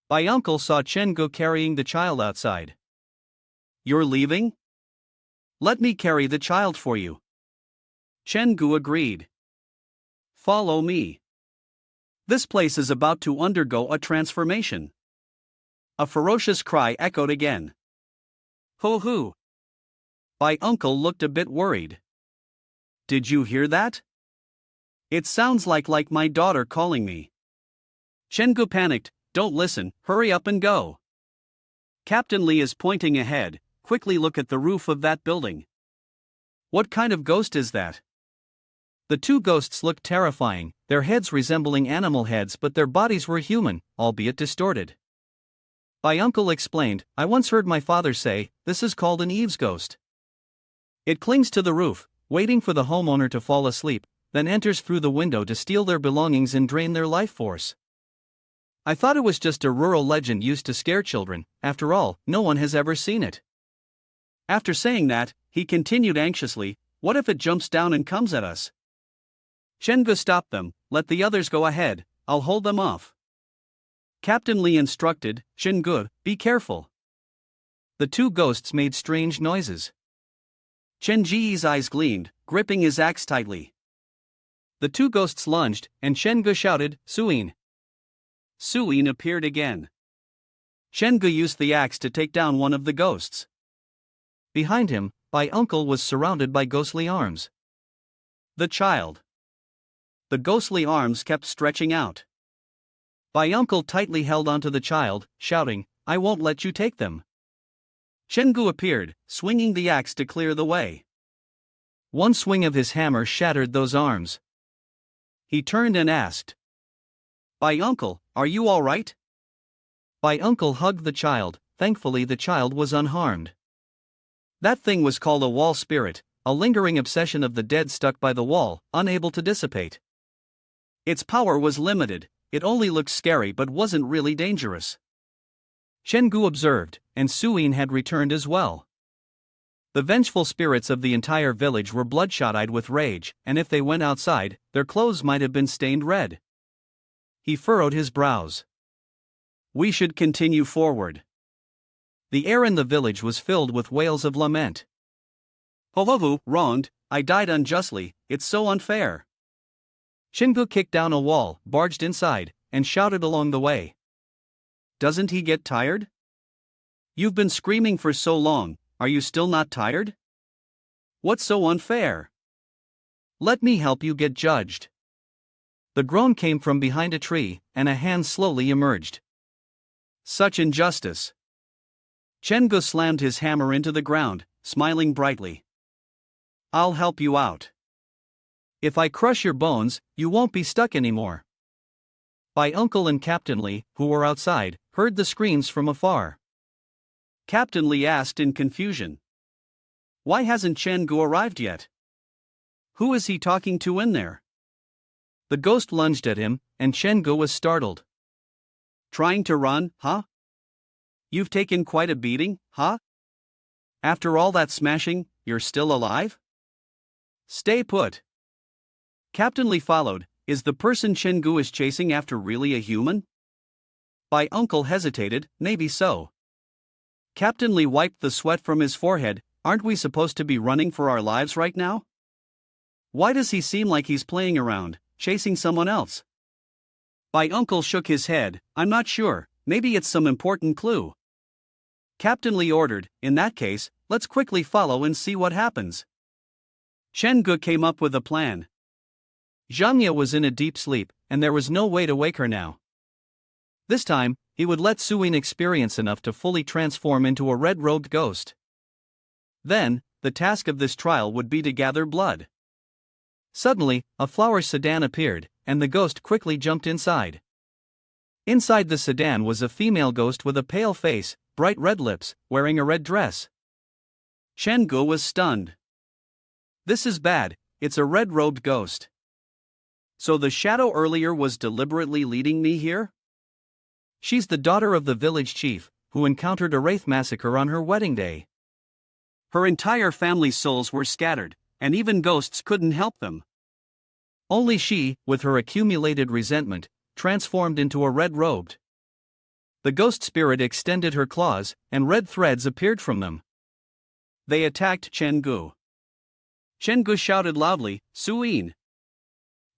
My uncle saw Chengu carrying the child outside. You're leaving? Let me carry the child for you. Chengu agreed. Follow me. This place is about to undergo a transformation. A ferocious cry echoed again. Hoo-hoo. My uncle looked a bit worried. Did you hear that? It sounds like my daughter calling me. Chengu panicked. Don't listen, hurry up and go. Captain Lee is pointing ahead. Quickly look at the roof of that building. What kind of ghost is that? The two ghosts looked terrifying, their heads resembling animal heads, but their bodies were human, albeit distorted. My uncle explained, I once heard my father say, this is called an eaves ghost. It clings to the roof, waiting for the homeowner to fall asleep, then enters through the window to steal their belongings and drain their life force. I thought it was just a rural legend used to scare children. After all, no one has ever seen it. After saying that, he continued anxiously, what if it jumps down and comes at us? Chengu stopped them, let the others go ahead, I'll hold them off. Captain Lee instructed, Chengu, be careful. The two ghosts made strange noises. Chen Ji's eyes gleamed, gripping his axe tightly. The two ghosts lunged, and Chengu shouted, Suin. Suin appeared again. Chengu used the axe to take down one of the ghosts. Behind him, my uncle was surrounded by ghostly arms. The child. The ghostly arms kept stretching out. My uncle tightly held onto the child, shouting, I won't let you take them. Chengu appeared, swinging the axe to clear the way. One swing of his hammer shattered those arms. He turned and asked, my uncle, are you all right? My uncle hugged the child, thankfully the child was unharmed. That thing was called a wall spirit, a lingering obsession of the dead stuck by the wall, unable to dissipate. Its power was limited, it only looked scary but wasn't really dangerous. Chengu observed, and Suin had returned as well. The vengeful spirits of the entire village were bloodshot-eyed with rage, and if they went outside, their clothes might have been stained red. He furrowed his brows. We should continue forward. The air in the village was filled with wails of lament. Hovovu wronged, I died unjustly, it's so unfair. Chengu kicked down a wall, barged inside, and shouted along the way. Doesn't he get tired? You've been screaming for so long, are you still not tired? What's so unfair? Let me help you get judged. The groan came from behind a tree, and a hand slowly emerged. Such injustice. Chengu slammed his hammer into the ground, smiling brightly. I'll help you out. If I crush your bones, you won't be stuck anymore. My uncle and Captain Lee, who were outside, heard the screams from afar. Captain Lee asked in confusion. Why hasn't Chengu arrived yet? Who is he talking to in there? The ghost lunged at him, and Chengu was startled. Trying to run, huh? You've taken quite a beating, huh? After all that smashing, you're still alive? Stay put. Captain Lee followed, is the person Chengu is chasing after really a human? My uncle hesitated, maybe so. Captain Lee wiped the sweat from his forehead, aren't we supposed to be running for our lives right now? Why does he seem like he's playing around, chasing someone else? My uncle shook his head, I'm not sure, maybe it's some important clue. Captain Lee ordered, in that case, let's quickly follow and see what happens. Chengu came up with a plan. Zhangya was in a deep sleep, and there was no way to wake her now. This time, he would let Suin experience enough to fully transform into a red-robed ghost. Then, the task of this trial would be to gather blood. Suddenly, a flower sedan appeared, and the ghost quickly jumped inside. Inside the sedan was a female ghost with a pale face, bright red lips, wearing a red dress. Chengu was stunned. This is bad, it's a red-robed ghost. So the shadow earlier was deliberately leading me here? She's the daughter of the village chief, who encountered a wraith massacre on her wedding day. Her entire family's souls were scattered, and even ghosts couldn't help them. Only she, with her accumulated resentment, transformed into a red-robed. The ghost spirit extended her claws, and red threads appeared from them. They attacked Chen-gu. Chen-gu shouted loudly, "Suin!"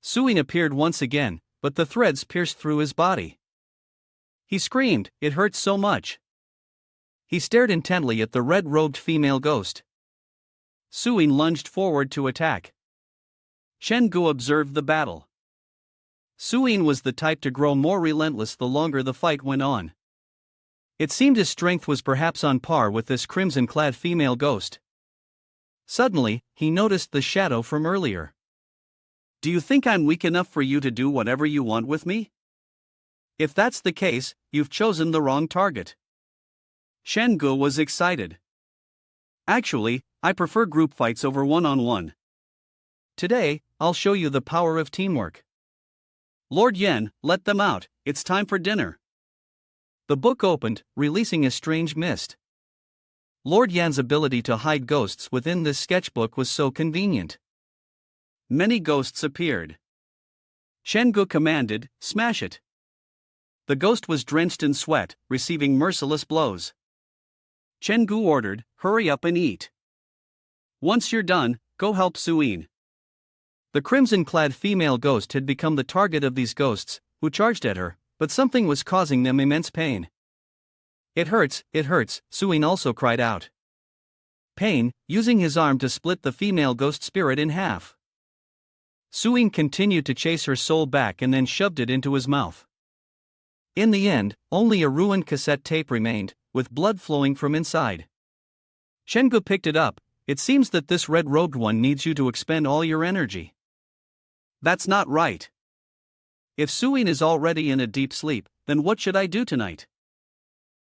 Suin appeared once again, but the threads pierced through his body. He screamed, "It hurts so much." He stared intently at the red-robed female ghost. Suin lunged forward to attack. Chen-gu observed the battle. Suin was the type to grow more relentless the longer the fight went on. It seemed his strength was perhaps on par with this crimson-clad female ghost. Suddenly, he noticed the shadow from earlier. "Do you think I'm weak enough for you to do whatever you want with me? If that's the case, you've chosen the wrong target." Chen-gu was excited. "Actually, I prefer group fights over one-on-one. Today, I'll show you the power of teamwork." "Lord Yen, let them out, it's time for dinner." The book opened, releasing a strange mist. Lord Yan's ability to hide ghosts within this sketchbook was so convenient. Many ghosts appeared. Chen-gu commanded, "Smash it." The ghost was drenched in sweat, receiving merciless blows. Chen-gu ordered, "Hurry up and eat. Once you're done, go help Suin." The crimson-clad female ghost had become the target of these ghosts, who charged at her, but something was causing them immense pain. It hurts," Suin also cried out. Pain, using his arm to split the female ghost spirit in half. Suin continued to chase her soul back and then shoved it into his mouth. In the end, only a ruined cassette tape remained, with blood flowing from inside. Chen-gu picked it up. "It seems that this red-robed one needs you to expend all your energy." "That's not right. If Suin is already in a deep sleep, then what should I do tonight?"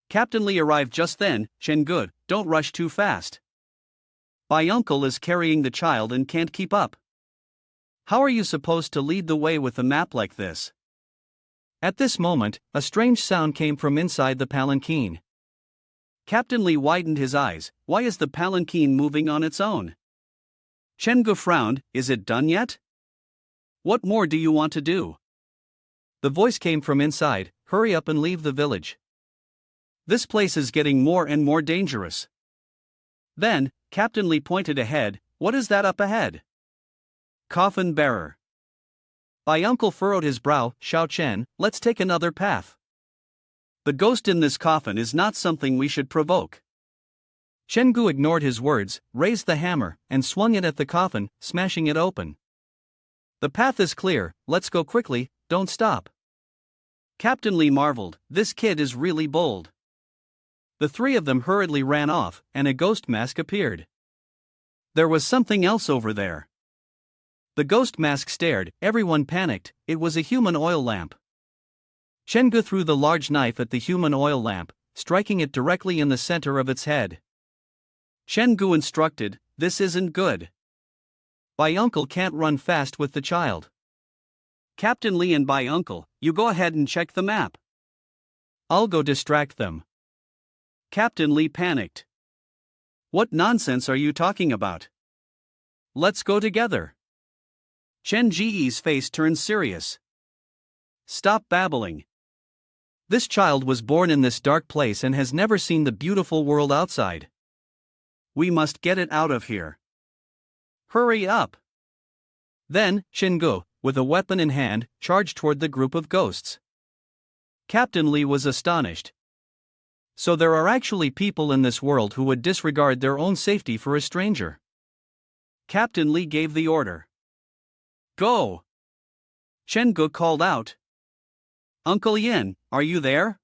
Captain Lee arrived just then. "Chen-gu, don't rush too fast. My uncle is carrying the child and can't keep up. How are you supposed to lead the way with a map like this?" At this moment, a strange sound came from inside the palanquin. Captain Lee widened his eyes. "Why is the palanquin moving on its own?" Chen-gu frowned. "Is it done yet? What more do you want to do?" The voice came from inside, "Hurry up and leave the village. This place is getting more and more dangerous." Then, Captain Lee pointed ahead. "What is that up ahead?" "Coffin bearer." My uncle furrowed his brow. "Xiao Chen, let's take another path. The ghost in this coffin is not something we should provoke." Chen-gu ignored his words, raised the hammer, and swung it at the coffin, smashing it open. "The path is clear, let's go quickly, don't stop." Captain Lee marveled. "This kid is really bold." The three of them hurriedly ran off, and a ghost mask appeared. There was something else over there. The ghost mask stared, everyone panicked. It was a human oil lamp. Chen-gu threw the large knife at the human oil lamp, striking it directly in the center of its head. Chen-gu instructed, "This isn't good. My uncle can't run fast with the child." "Captain Lee and my uncle, you go ahead and check the map." "I'll go distract them." Captain Lee panicked. "What nonsense are you talking about? Let's go together." Chen Ji's face turned serious. "Stop babbling. This child was born in this dark place and has never seen the beautiful world outside. We must get it out of here. Hurry up." Then, Chen-gu, with a weapon in hand, charged toward the group of ghosts. Captain Lee was astonished. So there are actually people in this world who would disregard their own safety for a stranger. Captain Lee gave the order. "Go!" Chen-gu called out. "Uncle Yin, are you there?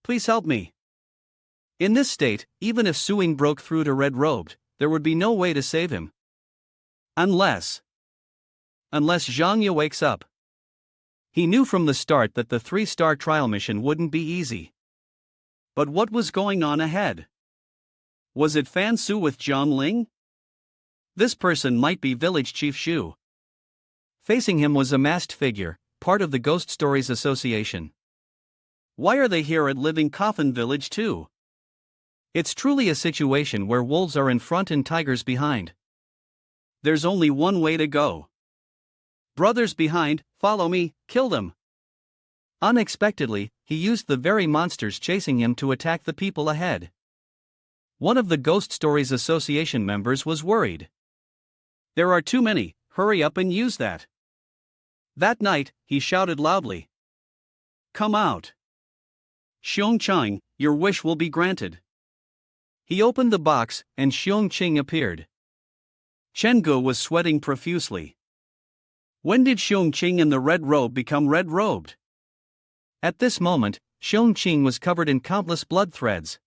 Please help me." In this state, even if Suing broke through to red-robed, there would be no way to save him. Unless Zhang Ye wakes up. He knew from the start that the 3-star trial mission wouldn't be easy. But what was going on ahead? Was it Fan Su with Jiang Ling? This person might be Village Chief Shu. Facing him was a masked figure, part of the Ghost Stories Association. Why are they here at Living Coffin Village too? It's truly a situation where wolves are in front and tigers behind. There's only one way to go. Brothers behind, follow me, kill them. Unexpectedly, he used the very monsters chasing him to attack the people ahead. One of the Ghost Stories Association members was worried. There are too many, hurry up and use that. That night, he shouted loudly. Come out. Xiong-chang, your wish will be granted. He opened the box, and Xiong-ching appeared. Chen-gu was sweating profusely. When did Xiong-ching and the red robe become red-robed? At this moment, Xiong-ching was covered in countless blood threads.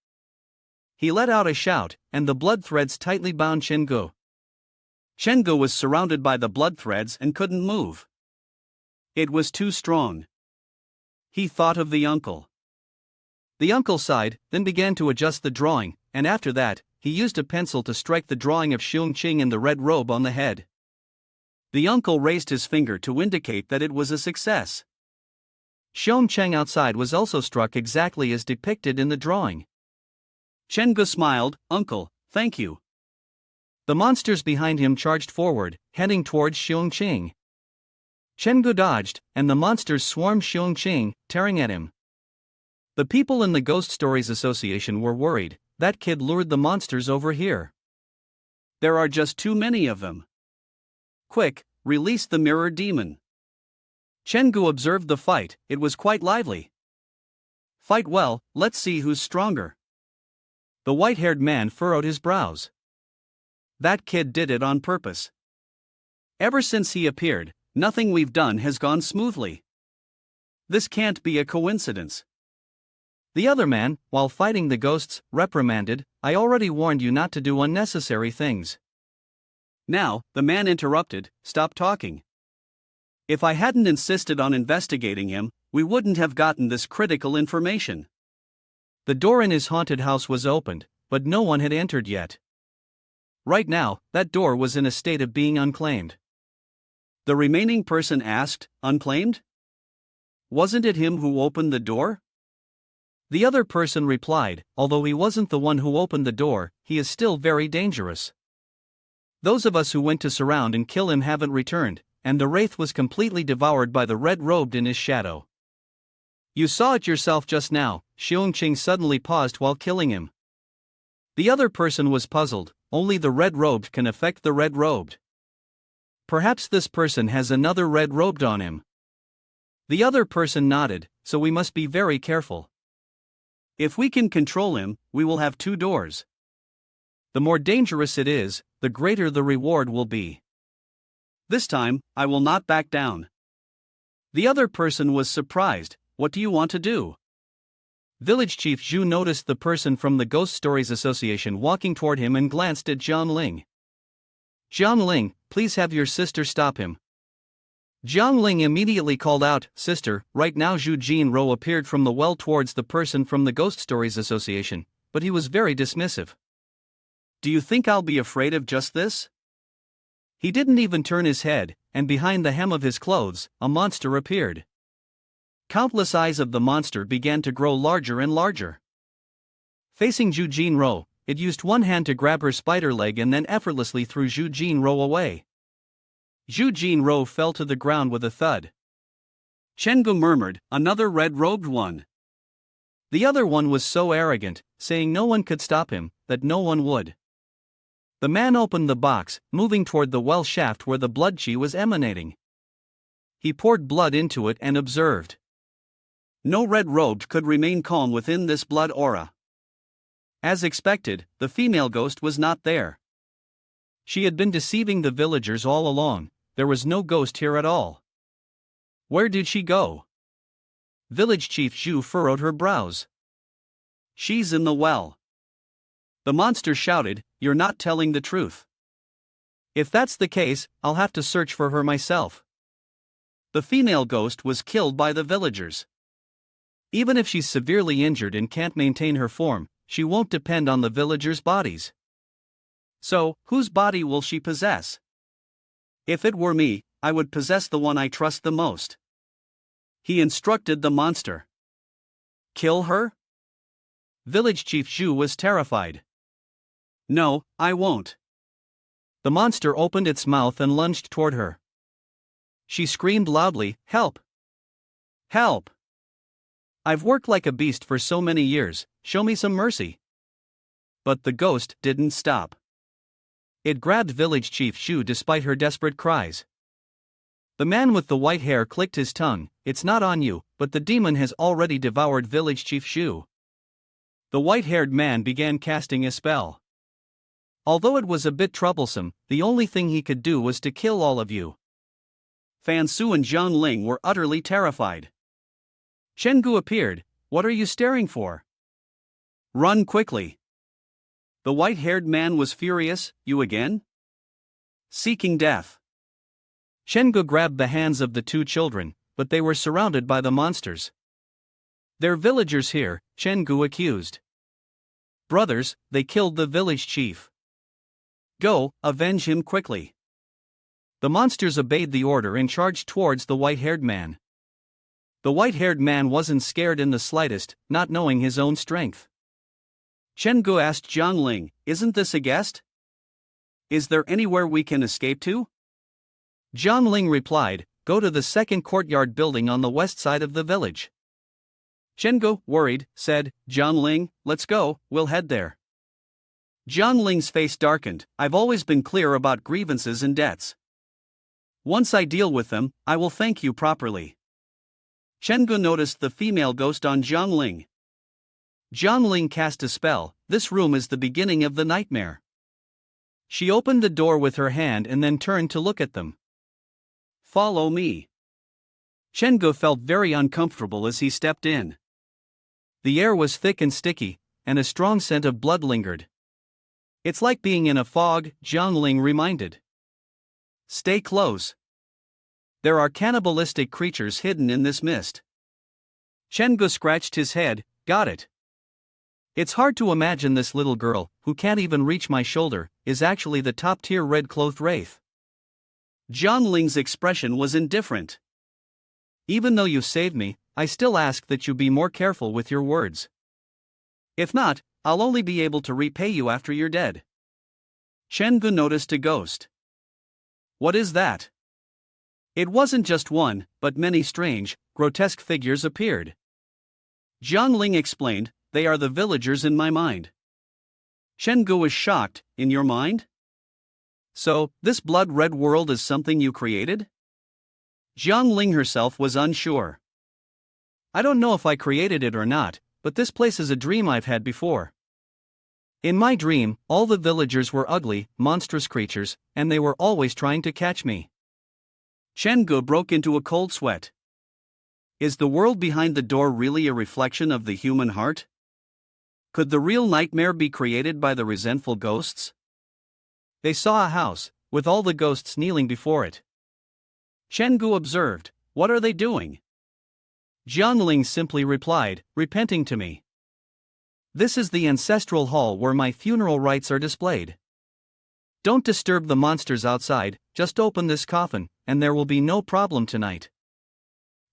He let out a shout, and the blood threads tightly bound Chen-gu. Chen-gu was surrounded by the blood threads and couldn't move. It was too strong. He thought of the uncle. The uncle sighed, then began to adjust the drawing, and after that, he used a pencil to strike the drawing of Xiong-ching in the red robe on the head. The uncle raised his finger to indicate that it was a success. Xiong-chang outside was also struck exactly as depicted in the drawing. Chen-gu smiled, Uncle, thank you. The monsters behind him charged forward, heading towards Xiong-ching. Chen-gu dodged, and the monsters swarmed Xiong-ching, tearing at him. The people in the Ghost Stories Association were worried. That kid lured the monsters over here. There are just too many of them. Quick, release the mirror demon. Chen-gu observed the fight, it was quite lively. Fight well, let's see who's stronger. The white-haired man furrowed his brows. That kid did it on purpose. Ever since he appeared, nothing we've done has gone smoothly. This can't be a coincidence. The other man, while fighting the ghosts, reprimanded, I already warned you not to do unnecessary things. Now, the man interrupted, stop talking. If I hadn't insisted on investigating him, we wouldn't have gotten this critical information. The door in his haunted house was opened, but no one had entered yet. Right now, that door was in a state of being unclaimed. The remaining person asked, unclaimed? Wasn't it him who opened the door? The other person replied, although he wasn't the one who opened the door, he is still very dangerous. Those of us who went to surround and kill him haven't returned, and the wraith was completely devoured by the red-robed in his shadow. You saw it yourself just now, Xiong-ching suddenly paused while killing him. The other person was puzzled, only the red-robed can affect the red-robed. Perhaps this person has another red-robed on him. The other person nodded, so we must be very careful. If we can control him, we will have 2 doors. The more dangerous it is, the greater the reward will be. This time, I will not back down. The other person was surprised, what do you want to do? Village Chief Zhu noticed the person from the Ghost Stories Association walking toward him and glanced at Jiang Ling. Jiang Ling, please have your sister stop him. Jiang Ling immediately called out, Sister. Right now Zhu Jinro appeared from the well towards the person from the Ghost Stories Association, but he was very dismissive. Do you think I'll be afraid of just this? He didn't even turn his head, and behind the hem of his clothes, a monster appeared. Countless eyes of the monster began to grow larger and larger. Facing Zhu Jinro, it used one hand to grab her spider leg and then effortlessly threw Zhu Jinro away. Zhu Jinro fell to the ground with a thud. Chen-gu murmured, another red-robed one. The other one was so arrogant, saying no one could stop him, that no one would. The man opened the box, moving toward the well shaft where the blood chi was emanating. He poured blood into it and observed. No red-robed could remain calm within this blood aura. As expected, the female ghost was not there. She had been deceiving the villagers all along. There was no ghost here at all. Where did she go? Village Chief Zhu furrowed her brows. She's in the well. The monster shouted, You're not telling the truth. If that's the case, I'll have to search for her myself. The female ghost was killed by the villagers. Even if she's severely injured and can't maintain her form, she won't depend on the villagers' bodies. So, whose body will she possess? If it were me, I would possess the one I trust the most. He instructed the monster. Kill her? Village Chief Zhu was terrified. No, I won't. The monster opened its mouth and lunged toward her. She screamed loudly, "Help! Help! I've worked like a beast for so many years, show me some mercy." But the ghost didn't stop. It grabbed Village Chief Zhu despite her desperate cries. The man with the white hair clicked his tongue. "It's not on you, but the demon has already devoured Village Chief Zhu." The white-haired man began casting a spell. Although it was a bit troublesome, the only thing he could do was to kill all of you. Fan Su and Zhang Ling were utterly terrified. Chen Gu appeared. "What are you staring for? Run quickly." The white-haired man was furious. "You again? Seeking death." Chen Gu grabbed the hands of the two children, but they were surrounded by the monsters. "They're villagers here," Chen Gu accused. "Brothers, they killed the village chief. Go, avenge him quickly." The monsters obeyed the order and charged towards the white-haired man. The white-haired man wasn't scared in the slightest, not knowing his own strength. Chen Gu asked Zhang Ling, "Isn't this a guest? Is there anywhere we can escape to?" Zhang Ling replied, "Go to the second courtyard building on the west side of the village." Chen Gu, worried, said, "Zhang Ling, let's go, we'll head there." Zhang Ling's face darkened. "I've always been clear about grievances and debts. Once I deal with them, I will thank you properly." Chen Gu noticed the female ghost on Zhang Ling. Zhang Ling cast a spell. "This room is the beginning of the nightmare." She opened the door with her hand and then turned to look at them. "Follow me." Chen Gu felt very uncomfortable as he stepped in. The air was thick and sticky, and a strong scent of blood lingered. "It's like being in a fog," Zhang Ling reminded. "Stay close. There are cannibalistic creatures hidden in this mist." Chen Gu scratched his head. "Got it. It's hard to imagine this little girl, who can't even reach my shoulder, is actually the top-tier red-clothed wraith." Zhang Ling's expression was indifferent. "Even though you saved me, I still ask that you be more careful with your words. If not, I'll only be able to repay you after you're dead." Chen Gu noticed a ghost. "What is that?" It wasn't just one, but many strange, grotesque figures appeared. Zhang Ling explained, "They are the villagers in my mind." Chen Gu was shocked. "In your mind? So, this blood-red world is something you created?" Zhang Ling herself was unsure. "I don't know if I created it or not, but this place is a dream I've had before. In my dream, all the villagers were ugly, monstrous creatures, and they were always trying to catch me." Chen Gu broke into a cold sweat. Is the world behind the door really a reflection of the human heart? Could the real nightmare be created by the resentful ghosts? They saw a house, with all the ghosts kneeling before it. Chen Gu observed, "What are they doing?" Zhang Ling simply replied, "Repenting to me. This is the ancestral hall where my funeral rites are displayed. Don't disturb the monsters outside, just open this coffin, and there will be no problem tonight.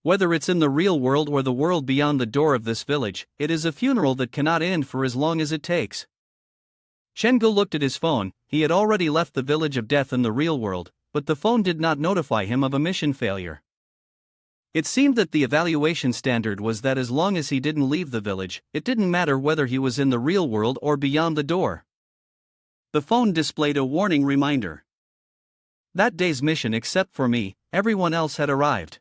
Whether it's in the real world or the world beyond the door of this village, it is a funeral that cannot end for as long as it takes." Chen Gu looked at his phone. He had already left the village of death in the real world, but the phone did not notify him of a mission failure. It seemed that the evaluation standard was that as long as he didn't leave the village, it didn't matter whether he was in the real world or beyond the door. The phone displayed a warning reminder. That day's mission, except for me, everyone else had arrived.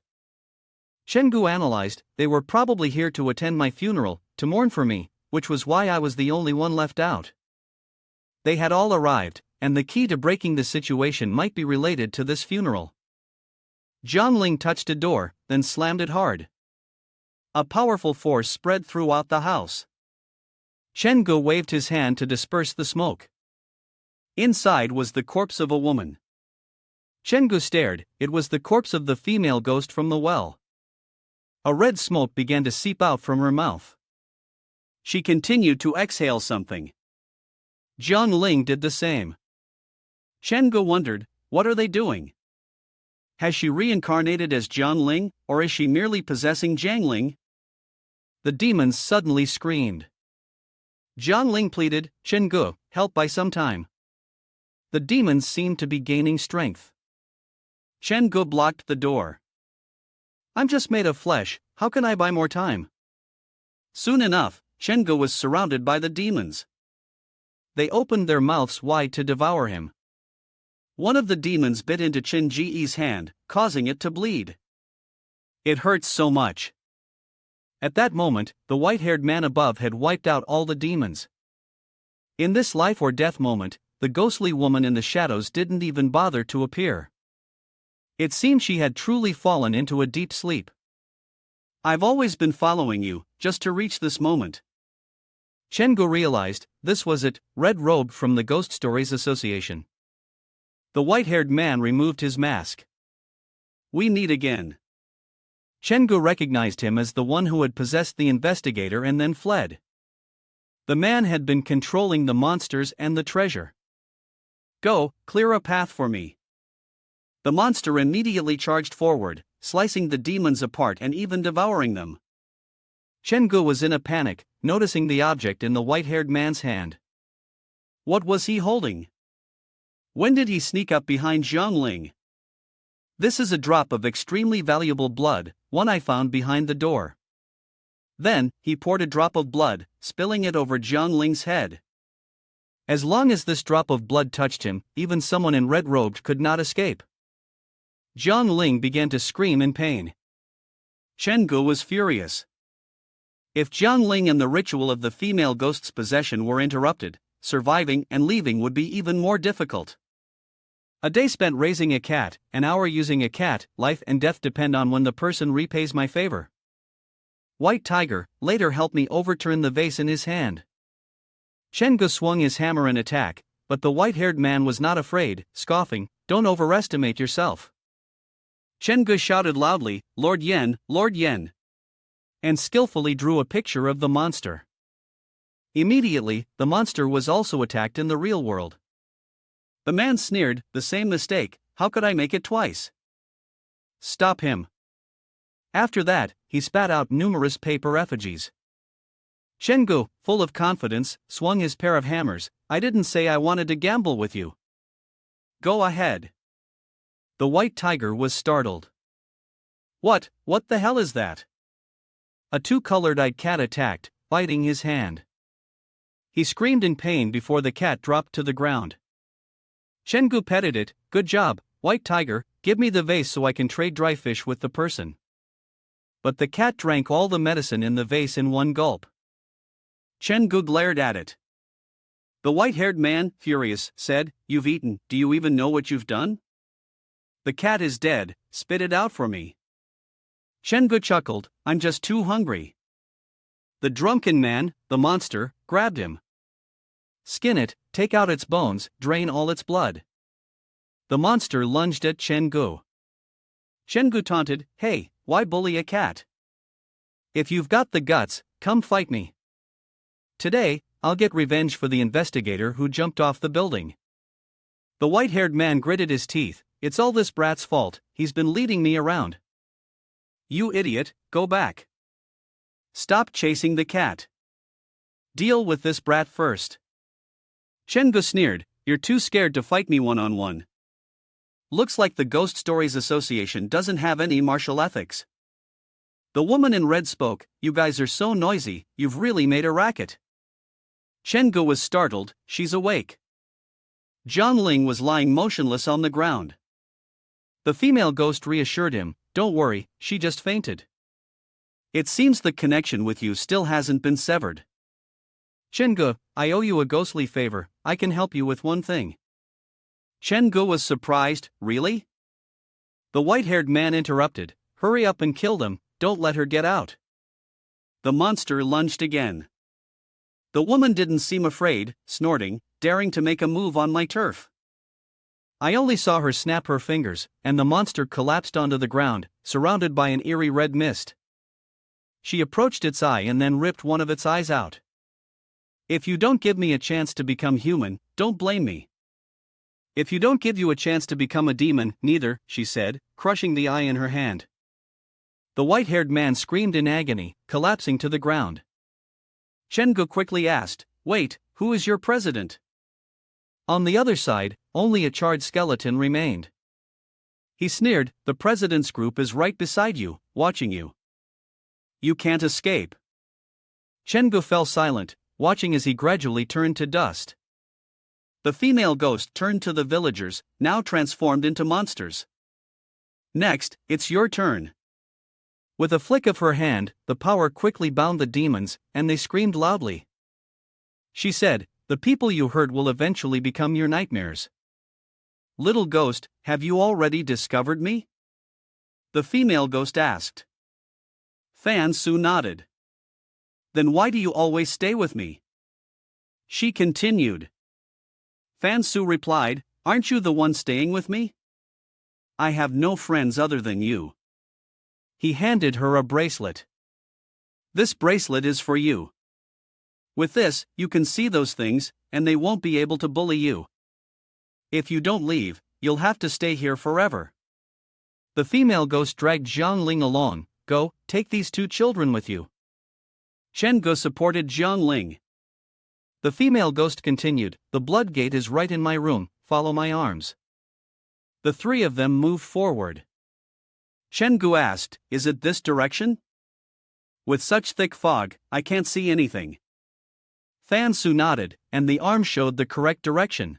Chen Gu analyzed, they were probably here to attend my funeral, to mourn for me, which was why I was the only one left out. They had all arrived, and the key to breaking the situation might be related to this funeral. Zhang Ling touched a door, then slammed it hard. A powerful force spread throughout the house. Chen Gu waved his hand to disperse the smoke. Inside was the corpse of a woman. Chen Gu stared. It was the corpse of the female ghost from the well. A red smoke began to seep out from her mouth. She continued to exhale something. Zhang Ling did the same. Chen Gu wondered, what are they doing? Has she reincarnated as Zhang Ling, or is she merely possessing Zhang Ling? The demons suddenly screamed. Jiang Ling pleaded, Chen-gu, help by some time. The demons seemed to be gaining strength. Chen-gu blocked the door. I'm just made of flesh, how can I buy more time? Soon enough, Chen-gu was surrounded by the demons. They opened their mouths wide to devour him. One of the demons bit into Chen Ji's hand, causing it to bleed. It hurts so much. At that moment, the white-haired man above had wiped out all the demons. In this life-or-death moment, the ghostly woman in the shadows didn't even bother to appear. It seemed she had truly fallen into a deep sleep. I've always been following you, just to reach this moment. Chen-gu realized, this was it, Red Robe from the Ghost Stories Association. The white-haired man removed his mask. We meet again. Chen-gu recognized him as the one who had possessed the investigator and then fled. The man had been controlling the monsters and the treasure. Go, clear a path for me. The monster immediately charged forward, slicing the demons apart and even devouring them. Chen-gu was in a panic, noticing the object in the white-haired man's hand. What was he holding? When did he sneak up behind Jiang Ling? This is a drop of extremely valuable blood, one I found behind the door. Then, he poured a drop of blood, spilling it over Jiang Ling's head. As long as this drop of blood touched him, even someone in red robes could not escape. Jiang Ling began to scream in pain. Chen-gu was furious. If Jiang Ling and the ritual of the female ghost's possession were interrupted, surviving and leaving would be even more difficult. A day spent raising a cat, an hour using a cat, life and death depend on when the person repays my favor. White Tiger, later helped me overturn the vase in his hand. Chen-gu swung his hammer in attack, but the white-haired man was not afraid, scoffing, don't overestimate yourself. Chen-gu shouted loudly, Lord Yen, and skillfully drew a picture of the monster. Immediately, the monster was also attacked in the real world. The man sneered, the same mistake, how could I make it twice? Stop him. After that, he spat out numerous paper effigies. Chen-gu, full of confidence, swung his pair of hammers. I didn't say I wanted to gamble with you. Go ahead. The white tiger was startled. What the hell is that? A two-colored-eyed cat attacked, biting his hand. He screamed in pain before the cat dropped to the ground. Chen-gu petted it, good job, white tiger, give me the vase so I can trade dry fish with the person. But the cat drank all the medicine in the vase in one gulp. Chen-gu glared at it. The white-haired man, furious, said, You've eaten, do you even know what you've done? The cat is dead, spit it out for me. Chen-gu chuckled, I'm just too hungry. The drunken man, the monster, grabbed him. Skin it, take out its bones, drain all its blood. The monster lunged at Chen-gu. Chen-gu taunted, hey, why bully a cat? If you've got the guts, come fight me. Today, I'll get revenge for the investigator who jumped off the building. The white-haired man gritted his teeth, it's all this brat's fault, he's been leading me around. You idiot, go back. Stop chasing the cat. Deal with this brat first. Chen-gu sneered, you're too scared to fight me one-on-one. Looks like the Ghost Stories Association doesn't have any martial ethics. The woman in red spoke, you guys are so noisy, you've really made a racket. Chen-gu was startled, she's awake. Jiang Ling was lying motionless on the ground. The female ghost reassured him, don't worry, she just fainted. It seems the connection with you still hasn't been severed. Chen-gu, I owe you a ghostly favor, I can help you with one thing. Chen-gu was surprised, really? The white-haired man interrupted, hurry up and kill them, don't let her get out. The monster lunged again. The woman didn't seem afraid, snorting, daring to make a move on my turf. I only saw her snap her fingers, and the monster collapsed onto the ground, surrounded by an eerie red mist. She approached its eye and then ripped one of its eyes out. If you don't give me a chance to become human, don't blame me. If you don't give you a chance to become a demon, neither, she said, crushing the eye in her hand. The white-haired man screamed in agony, collapsing to the ground. Chen-gu quickly asked, Wait, who is your president? On the other side, only a charred skeleton remained. He sneered, the president's group is right beside you, watching you. You can't escape. Chengu fell silent, watching as he gradually turned to dust. The female ghost turned to the villagers, now transformed into monsters. Next, it's your turn. With a flick of her hand, the power quickly bound the demons, and they screamed loudly. She said, "The people you hurt will eventually become your nightmares." Little ghost, have you already discovered me? The female ghost asked. Fan Su nodded. Then why do you always stay with me? She continued. Fan Su replied, aren't you the one staying with me? I have no friends other than you. He handed her a bracelet. This bracelet is for you. With this, you can see those things, and they won't be able to bully you. If you don't leave, you'll have to stay here forever. The female ghost dragged Jiang Ling along. Go, take these two children with you. Chen Gu supported Jiang Ling. The female ghost continued, the blood gate is right in my room, follow my arms. The three of them moved forward. Chen Gu asked, is it this direction? With such thick fog, I can't see anything. Fan Su nodded, and the arm showed the correct direction.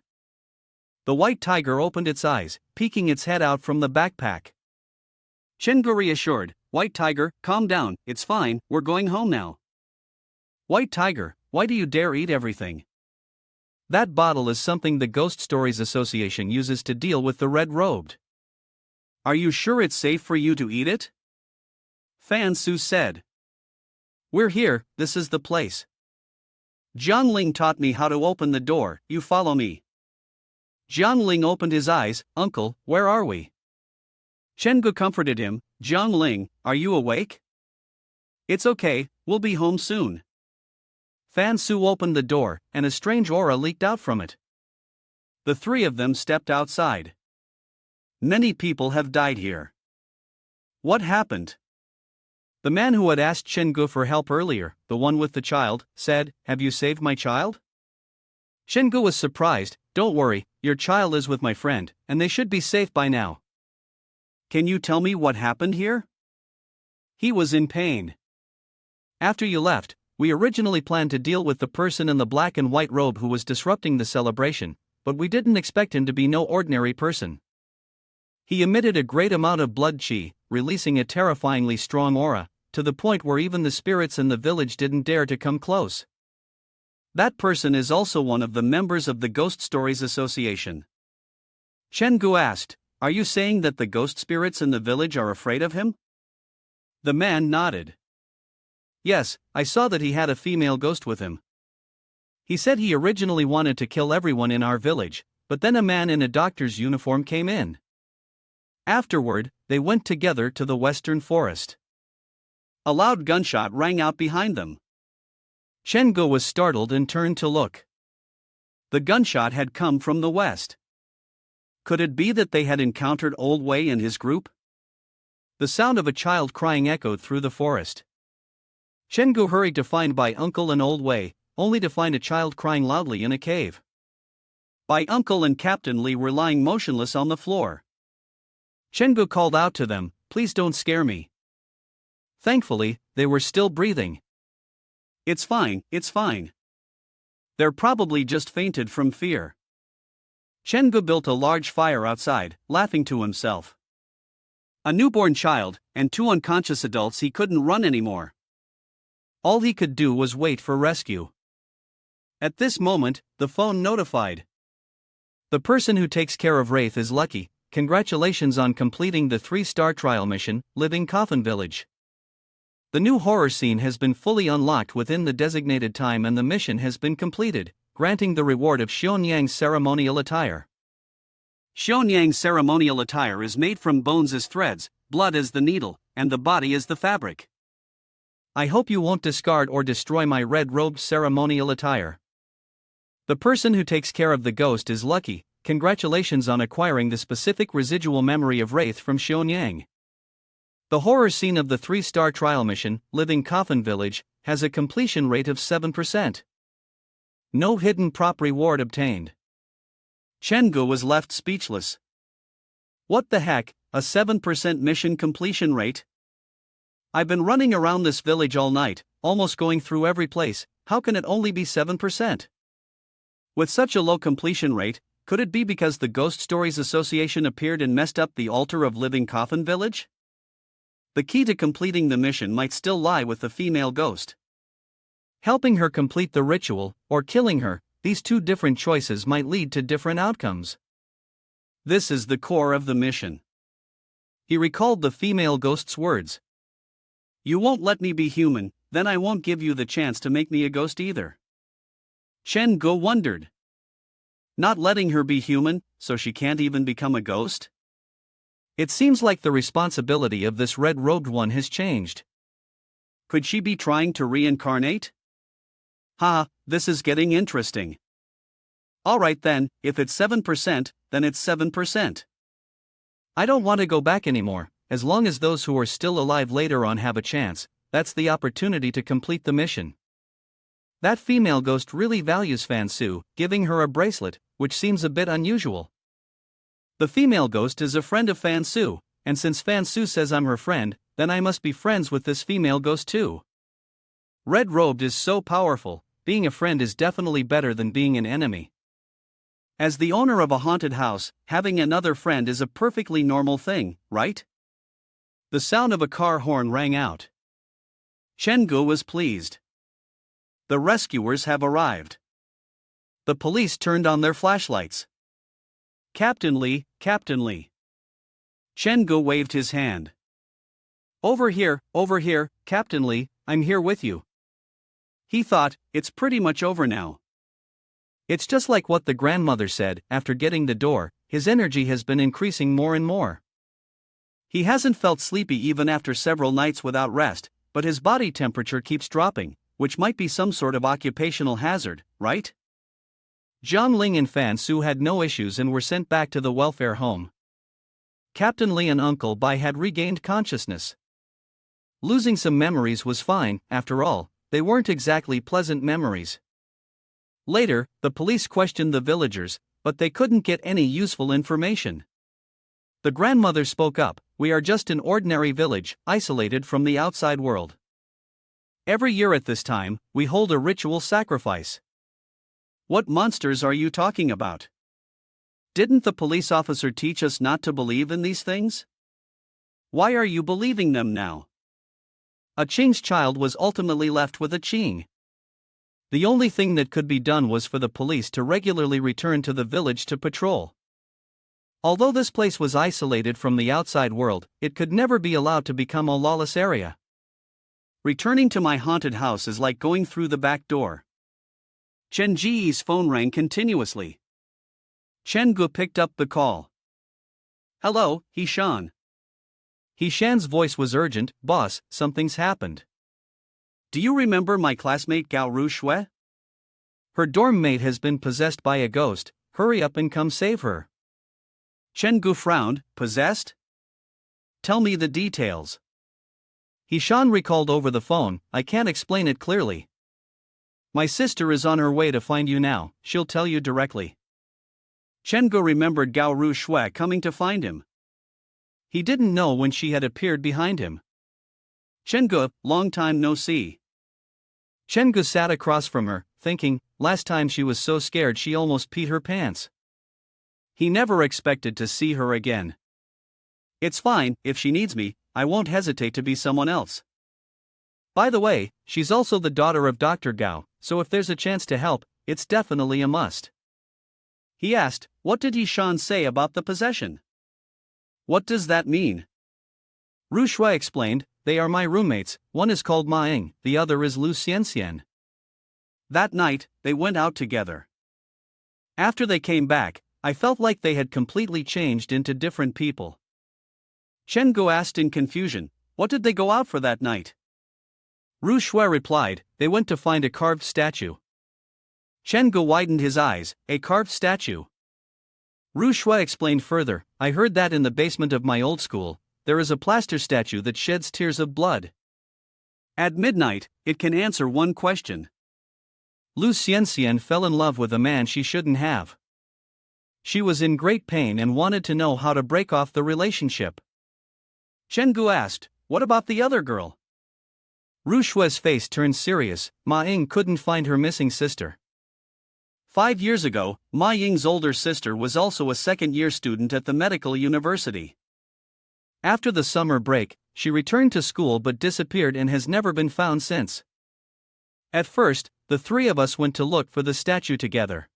The white tiger opened its eyes, peeking its head out from the backpack. Chen Gu reassured, White Tiger, calm down, it's fine, we're going home now. White Tiger, why do you dare eat everything? That bottle is something the Ghost Stories Association uses to deal with the red-robed. Are you sure it's safe for you to eat it? Fan Su said. We're here, this is the place. Jiang Ling taught me how to open the door, you follow me. Jiang Ling opened his eyes, Uncle, where are we? Chen Gu comforted him, Jiang Ling, are you awake? It's okay, we'll be home soon. Fan Su opened the door, and a strange aura leaked out from it. The three of them stepped outside. Many people have died here. What happened? The man who had asked Chen Gu for help earlier, the one with the child, said, have you saved my child? Chen Gu was surprised, don't worry, your child is with my friend, and they should be safe by now. Can you tell me what happened here? He was in pain. After you left, we originally planned to deal with the person in the black and white robe who was disrupting the celebration, but we didn't expect him to be no ordinary person. He emitted a great amount of blood chi, releasing a terrifyingly strong aura, to the point where even the spirits in the village didn't dare to come close. That person is also one of the members of the Ghost Stories Association. Chen Gu asked, are you saying that the ghost spirits in the village are afraid of him? The man nodded. Yes, I saw that he had a female ghost with him. He said he originally wanted to kill everyone in our village, but then a man in a doctor's uniform came in. Afterward, they went together to the western forest. A loud gunshot rang out behind them. Chen Gu was startled and turned to look. The gunshot had come from the west. Could it be that they had encountered Old Wei and his group? The sound of a child crying echoed through the forest. Chen Gu hurried to find Bai Uncle and Old Wei, only to find a child crying loudly in a cave. Bai Uncle and Captain Li were lying motionless on the floor. Chen Gu called out to them, please don't scare me. Thankfully, they were still breathing. It's fine, it's fine. They're probably just fainted from fear. Chen Gu built a large fire outside, laughing to himself. A newborn child, and two unconscious adults, he couldn't run anymore. All he could do was wait for rescue. At this moment, the phone notified. The person who takes care of Wraith is lucky, congratulations on completing the 3-star trial mission, Living Coffin Village. The new horror scene has been fully unlocked within the designated time and the mission has been completed, granting the reward of Xionyang's ceremonial attire. Xionyang's ceremonial attire is made from bones as threads, blood as the needle, and the body as the fabric. I hope you won't discard or destroy my red-robed ceremonial attire. The person who takes care of the ghost is lucky, congratulations on acquiring the specific residual memory of Wraith from Xionyang. The horror scene of the 3-star trial mission, Living Coffin Village, has a completion rate of 7%. No hidden prop reward obtained. Chen-gu was left speechless. What the heck, a 7% mission completion rate? I've been running around this village all night, almost going through every place, how can it only be 7%? With such a low completion rate, could it be because the Ghost Stories Association appeared and messed up the Altar of Living Coffin Village? The key to completing the mission might still lie with the female ghost. Helping her complete the ritual, or killing her, these two different choices might lead to different outcomes. This is the core of the mission. He recalled the female ghost's words. You won't let me be human, then I won't give you the chance to make me a ghost either. Chen-gu wondered. Not letting her be human, so she can't even become a ghost? It seems like the responsibility of this red-robed one has changed. Could she be trying to reincarnate? This is getting interesting. Alright then, if it's 7%, then it's 7%. I don't want to go back anymore, as long as those who are still alive later on have a chance, that's the opportunity to complete the mission. That female ghost really values Fan Su, giving her a bracelet, which seems a bit unusual. The female ghost is a friend of Fan Su, and since Fan Su says I'm her friend, then I must be friends with this female ghost too. Red-robed is so powerful, being a friend is definitely better than being an enemy. As the owner of a haunted house, having another friend is a perfectly normal thing, right? The sound of a car horn rang out. Chen-gu was pleased. The rescuers have arrived. The police turned on their flashlights. Captain Lee, Captain Lee. Chen-gu waved his hand. Over here, Captain Lee, I'm here with you. He thought, it's pretty much over now. It's just like what the grandmother said, after getting the door, his energy has been increasing more and more. He hasn't felt sleepy even after several nights without rest, but his body temperature keeps dropping, which might be some sort of occupational hazard, right? Zhang Ling and Fan Su had no issues and were sent back to the welfare home. Captain Lee and Uncle Bai had regained consciousness. Losing some memories was fine, after all, they weren't exactly pleasant memories. Later, the police questioned the villagers, but they couldn't get any useful information. The grandmother spoke up, "We are just an ordinary village, isolated from the outside world. Every year at this time, we hold a ritual sacrifice." What monsters are you talking about? Didn't the police officer teach us not to believe in these things? Why are you believing them now? A Qing's child was ultimately left with a Qing. The only thing that could be done was for the police to regularly return to the village to patrol. Although this place was isolated from the outside world, it could never be allowed to become a lawless area. Returning to my haunted house is like going through the back door. Chen Ji's phone rang continuously. Chen-gu picked up the call. Hello, He-shan. He-shan's voice was urgent. "Boss, something's happened." Do you remember my classmate Gao Ru Shui? Her dorm mate has been possessed by a ghost, hurry up and come save her. Chen-gu frowned. Possessed? Tell me the details. He-shan recalled over the phone, "I can't explain it clearly. My sister is on her way to find you now, she'll tell you directly." Chen-gu remembered Gao Ru Shui coming to find him. He didn't know when she had appeared behind him. Chen-gu, long time no see. Chen-gu sat across from her, thinking, last time she was so scared she almost peed her pants. He never expected to see her again. It's fine, if she needs me, I won't hesitate to be someone else. By the way, she's also the daughter of Dr. Gao, so if there's a chance to help, it's definitely a must. He asked, what did He-shan say about the possession? What does that mean? Ru Shui explained, they are my roommates, one is called Ma Ying, the other is Lu Xianxian. That night, they went out together. After they came back, I felt like they had completely changed into different people. Chen-gu asked in confusion, what did they go out for that night? Ru Shui replied, they went to find a carved statue. Chen-gu widened his eyes, a carved statue. Ru Shui explained further, I heard that in the basement of my old school, there is a plaster statue that sheds tears of blood. At midnight, it can answer one question. Lu Xianxian fell in love with a man she shouldn't have. She was in great pain and wanted to know how to break off the relationship. Chen Gu asked, "What about the other girl?" Ru Shui's face turned serious. Ma Ying couldn't find her missing sister. 5 years ago, Ma Ying's older sister was also a second-year student at the medical university. After the summer break, she returned to school but disappeared and has never been found since. At first, the three of us went to look for the statue together.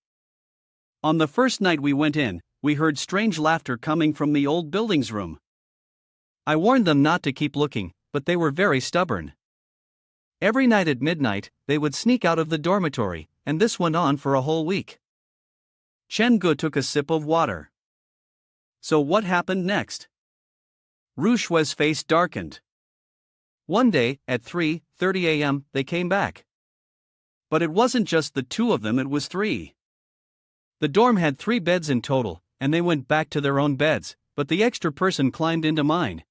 On the first night we went in, we heard strange laughter coming from the old building's room. I warned them not to keep looking, but they were very stubborn. Every night at midnight, they would sneak out of the dormitory, and this went on for a whole week. Chen Gu took a sip of water. So what happened next? Ru Shui's face darkened. One day, at 3:30 a.m., they came back. But it wasn't just the two of them, it was three. The dorm had 3 beds in total, and they went back to their own beds, but the extra person climbed into mine.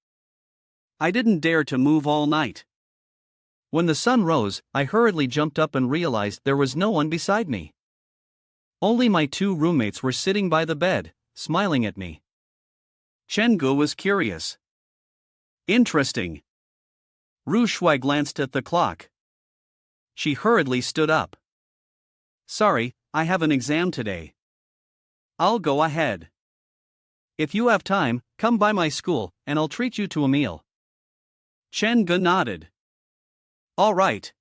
I didn't dare to move all night. When the sun rose, I hurriedly jumped up and realized there was no one beside me. Only my 2 roommates were sitting by the bed, smiling at me. Chen Gu was curious. Interesting. Ru Shui glanced at the clock. She hurriedly stood up. Sorry, I have an exam today. I'll go ahead. If you have time, come by my school, and I'll treat you to a meal. Chen Gu nodded. All right.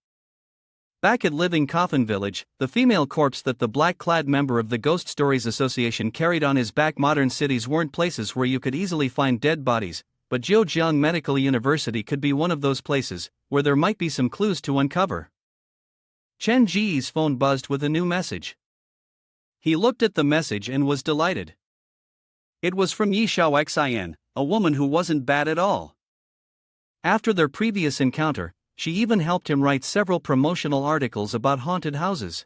Back at Living Coffin Village, the female corpse that the black-clad member of the Ghost Stories Association carried on his back. Modern cities weren't places where you could easily find dead bodies, but Zhejiang Medical University could be one of those places, where there might be some clues to uncover. Chen Ji's phone buzzed with a new message. He looked at the message and was delighted. It was from Yi Xiaoxian, a woman who wasn't bad at all. After their previous encounter, she even helped him write several promotional articles about haunted houses.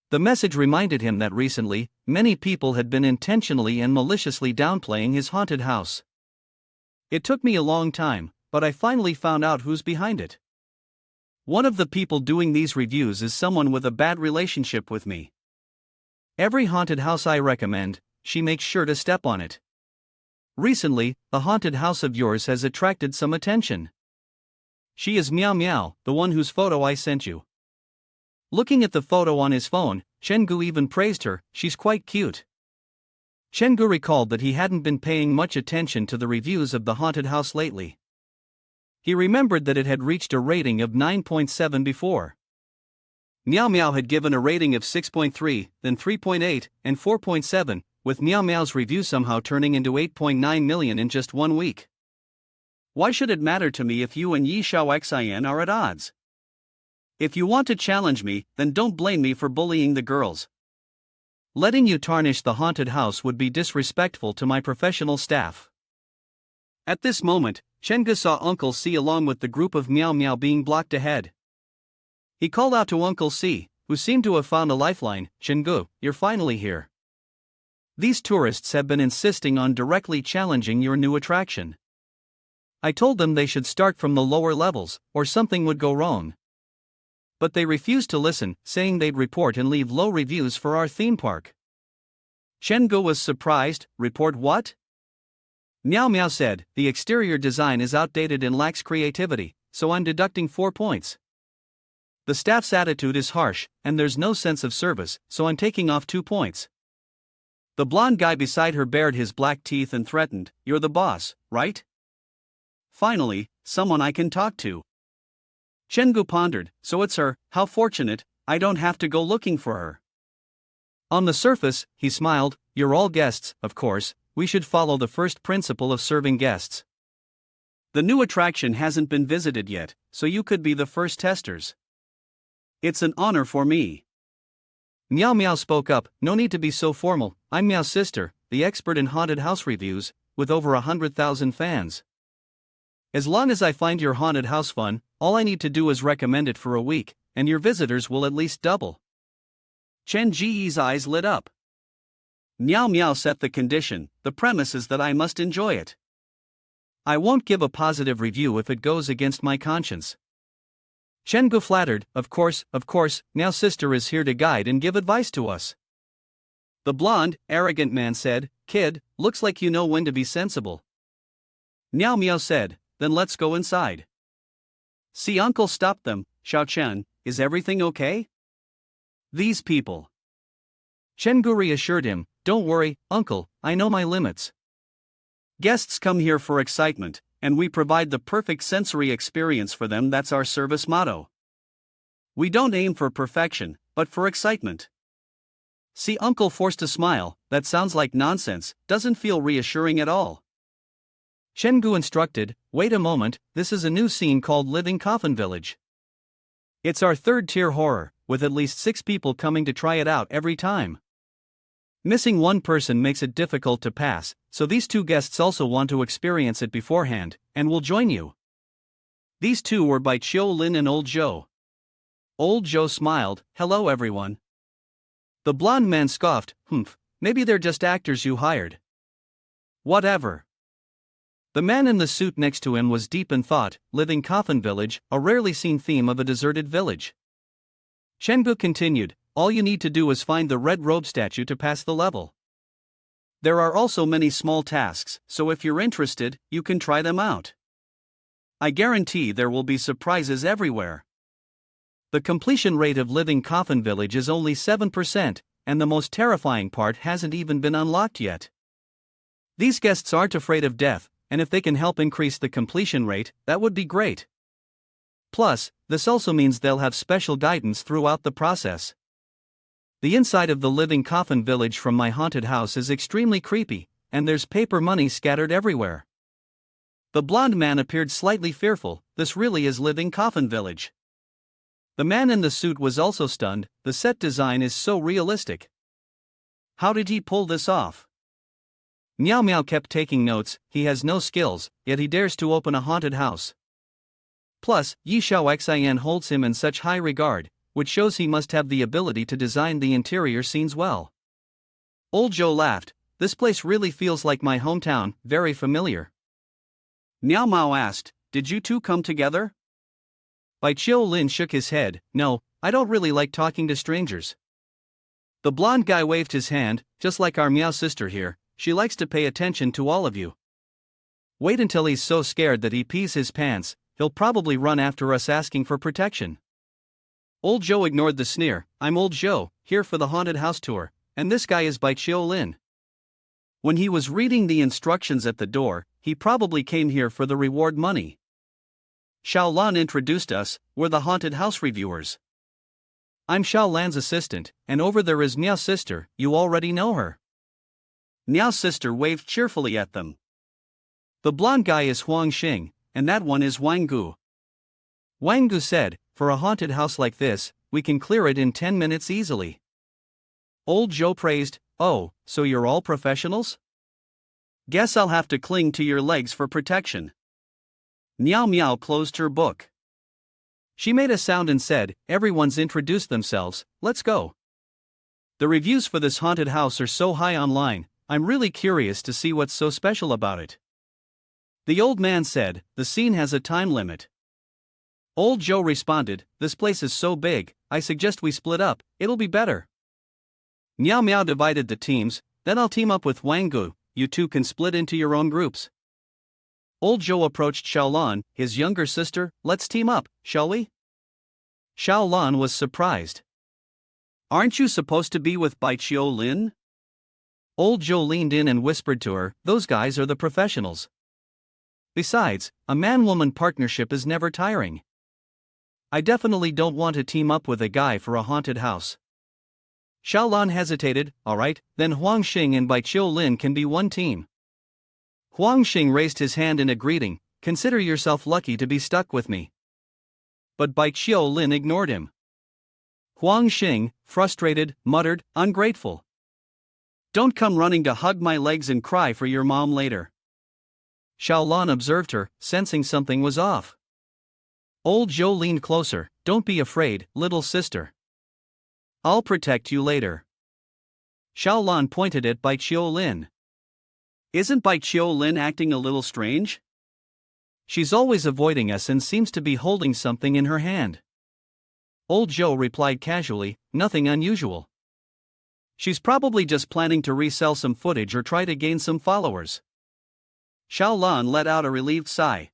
The message reminded him that recently, many people had been intentionally and maliciously downplaying his haunted house. It took me a long time, but I finally found out who's behind it. One of the people doing these reviews is someone with a bad relationship with me. Every haunted house I recommend, she makes sure to step on it. Recently, the haunted house of yours has attracted some attention. She is Meow Meow, the one whose photo I sent you. Looking at the photo on his phone, Chen Gu even praised her. She's quite cute. Chen Gu recalled that he hadn't been paying much attention to the reviews of the haunted house lately. He remembered that it had reached a rating of 9.7 before. Meow Meow had given a rating of 6.3, then 3.8, and 4.7, with Meow Meow's review somehow turning into 8.9 million in just 1 week. Why should it matter to me if you and Yi Xiaoxian are at odds? If you want to challenge me, then don't blame me for bullying the girls. Letting you tarnish the haunted house would be disrespectful to my professional staff. At this moment, Chen Gu saw Uncle C along with the group of Meow Meow being blocked ahead. He called out to Uncle C, who seemed to have found a lifeline. Chen Gu, you're finally here. These tourists have been insisting on directly challenging your new attraction. I told them they should start from the lower levels, or something would go wrong. But they refused to listen, saying they'd report and leave low reviews for our theme park. Chen Gu was surprised. Report what? Meow Meow said, the exterior design is outdated and lacks creativity, so I'm deducting 4 points. The staff's attitude is harsh, and there's no sense of service, so I'm taking off 2 points. The blonde guy beside her bared his black teeth and threatened, you're the boss, right? Finally, someone I can talk to. Chen Gu pondered, so it's her. How fortunate, I don't have to go looking for her. On the surface, he smiled, you're all guests, of course, we should follow the first principle of serving guests. The new attraction hasn't been visited yet, so you could be the first testers. It's an honor for me. Meow Meow spoke up, no need to be so formal, I'm Meow's sister, the expert in haunted house reviews, with over 100,000 fans. As long as I find your haunted house fun, all I need to do is recommend it for a week, and your visitors will at least double. Chen Ji's eyes lit up. Meow Meow set the condition, the premise is that I must enjoy it. I won't give a positive review if it goes against my conscience. Chen flattered, of course, now sister is here to guide and give advice to us. The blonde, arrogant man said, "Kid, looks like you know when to be sensible." Miao Miao said, "Then let's go inside." See, uncle stopped them. "Xiao Chen, is everything okay?" "These people." Chen reassured him, "Don't worry, uncle, I know my limits." Guests come here for excitement, and we provide the perfect sensory experience for them. That's our service motto. We don't aim for perfection, but for excitement. See, uncle forced a smile. That sounds like nonsense, doesn't feel reassuring at all. Chen instructed, "Wait a moment, this is a new scene called Living Coffin Village. It's our third-tier horror, with at least 6 people coming to try it out every time. Missing one person makes it difficult to pass, so these 2 guests also want to experience it beforehand, and will join you." These 2 were by Chiu Lin and Old Zhou. Old Zhou smiled, "Hello everyone." The blonde man scoffed, "Maybe they're just actors you hired." Whatever. The man in the suit next to him was deep in thought. Living Coffin Village, a rarely seen theme of a deserted village. Chen continued, "All you need to do is find the red robe statue to pass the level. There are also many small tasks, so if you're interested, you can try them out. I guarantee there will be surprises everywhere." The completion rate of Living Coffin Village is only 7%, and the most terrifying part hasn't even been unlocked yet. These guests aren't afraid of death, and if they can help increase the completion rate, that would be great. Plus, this also means they'll have special guidance throughout the process. The inside of the Living Coffin Village from my haunted house is extremely creepy, and there's paper money scattered everywhere. The blonde man appeared slightly fearful. This really is Living Coffin Village. The man in the suit was also stunned. The set design is so realistic. How did he pull this off? Miao kept taking notes. He has no skills, yet he dares to open a haunted house. Plus, Yi Xiao Xian holds him in such high regard, which shows he must have the ability to design the interior scenes well. Old Zhou laughed. "This place really feels like my hometown, very familiar." Miao Mao asked, "Did you 2 come together?" Bai Chiu Lin shook his head, "No, I don't really like talking to strangers." The blonde guy waved his hand, "Just like our Miao sister here, she likes to pay attention to all of you." "Wait until he's so scared that he pees his pants, he'll probably run after us asking for protection." Old Zhou ignored the sneer. "I'm Old Zhou, here for the haunted house tour, and this guy is Bai Chiu Lin. When he was reading the instructions at the door, he probably came here for the reward money." Xiao Lan introduced us. "We're the haunted house reviewers. I'm Xiao Lan's assistant, and over there is Miao's sister, you already know her." Miao's sister waved cheerfully at them. "The blonde guy is Huang Xing, and that one is Wang Gu." Wang Gu said, "For a haunted house like this, we can clear it in 10 minutes easily." Old Zhou praised, "Oh, so you're all professionals? Guess I'll have to cling to your legs for protection." Miao closed her book. She made a sound and said, "Everyone's introduced themselves, let's go." The reviews for this haunted house are so high online, I'm really curious to see what's so special about it. The old man said, "The scene has a time limit." Old Zhou responded, "This place is so big, I suggest we split up, it'll be better." Miao divided the teams, "Then I'll team up with Wang Gu, you 2 can split into your own groups." Old Zhou approached Xiao Lan, his younger sister. "Let's team up, shall we?" Xiao Lan was surprised. "Aren't you supposed to be with Bai Chiu Lin?" Old Zhou leaned in and whispered to her, "Those guys are the professionals. Besides, a man-woman partnership is never tiring. I definitely don't want to team up with a guy for a haunted house." Xiao Lan hesitated. "Alright, then Huang Xing and Bai Chiu Lin can be one team." Huang Xing raised his hand in a greeting, "Consider yourself lucky to be stuck with me." But Bai Chiu Lin ignored him. Huang Xing, frustrated, muttered, "Ungrateful. Don't come running to hug my legs and cry for your mom later." Xiao Lan observed her, sensing something was off. Old Zhou leaned closer, "Don't be afraid, little sister. I'll protect you later." Xiao Lan pointed at Bai Chiu Lin. "Isn't Bai Chiu Lin acting a little strange?" "She's always avoiding us and seems to be holding something in her hand." Old Joe replied casually, nothing unusual. She's probably just planning to resell some footage or try to gain some followers. Xiao Lan let out a relieved sigh.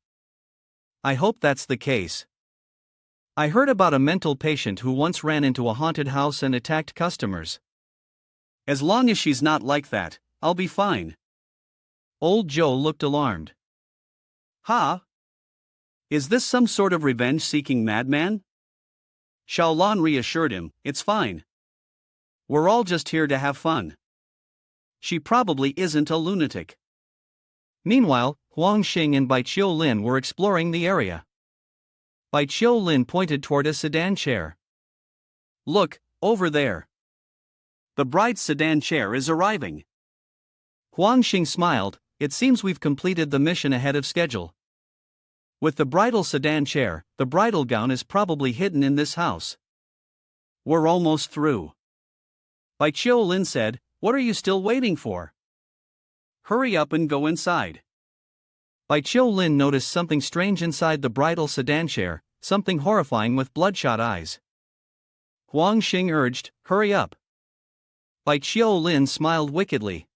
I hope that's the case. I heard about a mental patient who once ran into a haunted house and attacked customers. As long as she's not like that, I'll be fine. Old Joe looked alarmed. Huh? Is this some sort of revenge-seeking madman? Xiao Lan reassured him, it's fine. We're all just here to have fun. She probably isn't a lunatic. Meanwhile, Huang Xing and Bai Qiu-lin were exploring the area. Bai Qiu-lin pointed toward a sedan chair. Look, over there. The bride's sedan chair is arriving. Huang Xing smiled, it seems we've completed the mission ahead of schedule. With the bridal sedan chair, the bridal gown is probably hidden in this house. We're almost through. Bai Qiu-lin said, what are you still waiting for? Hurry up and go inside. Bai Qiu-lin noticed something strange inside the bridal sedan chair, something horrifying with bloodshot eyes. Huang Xing urged, hurry up. Bai Qiu-lin smiled wickedly.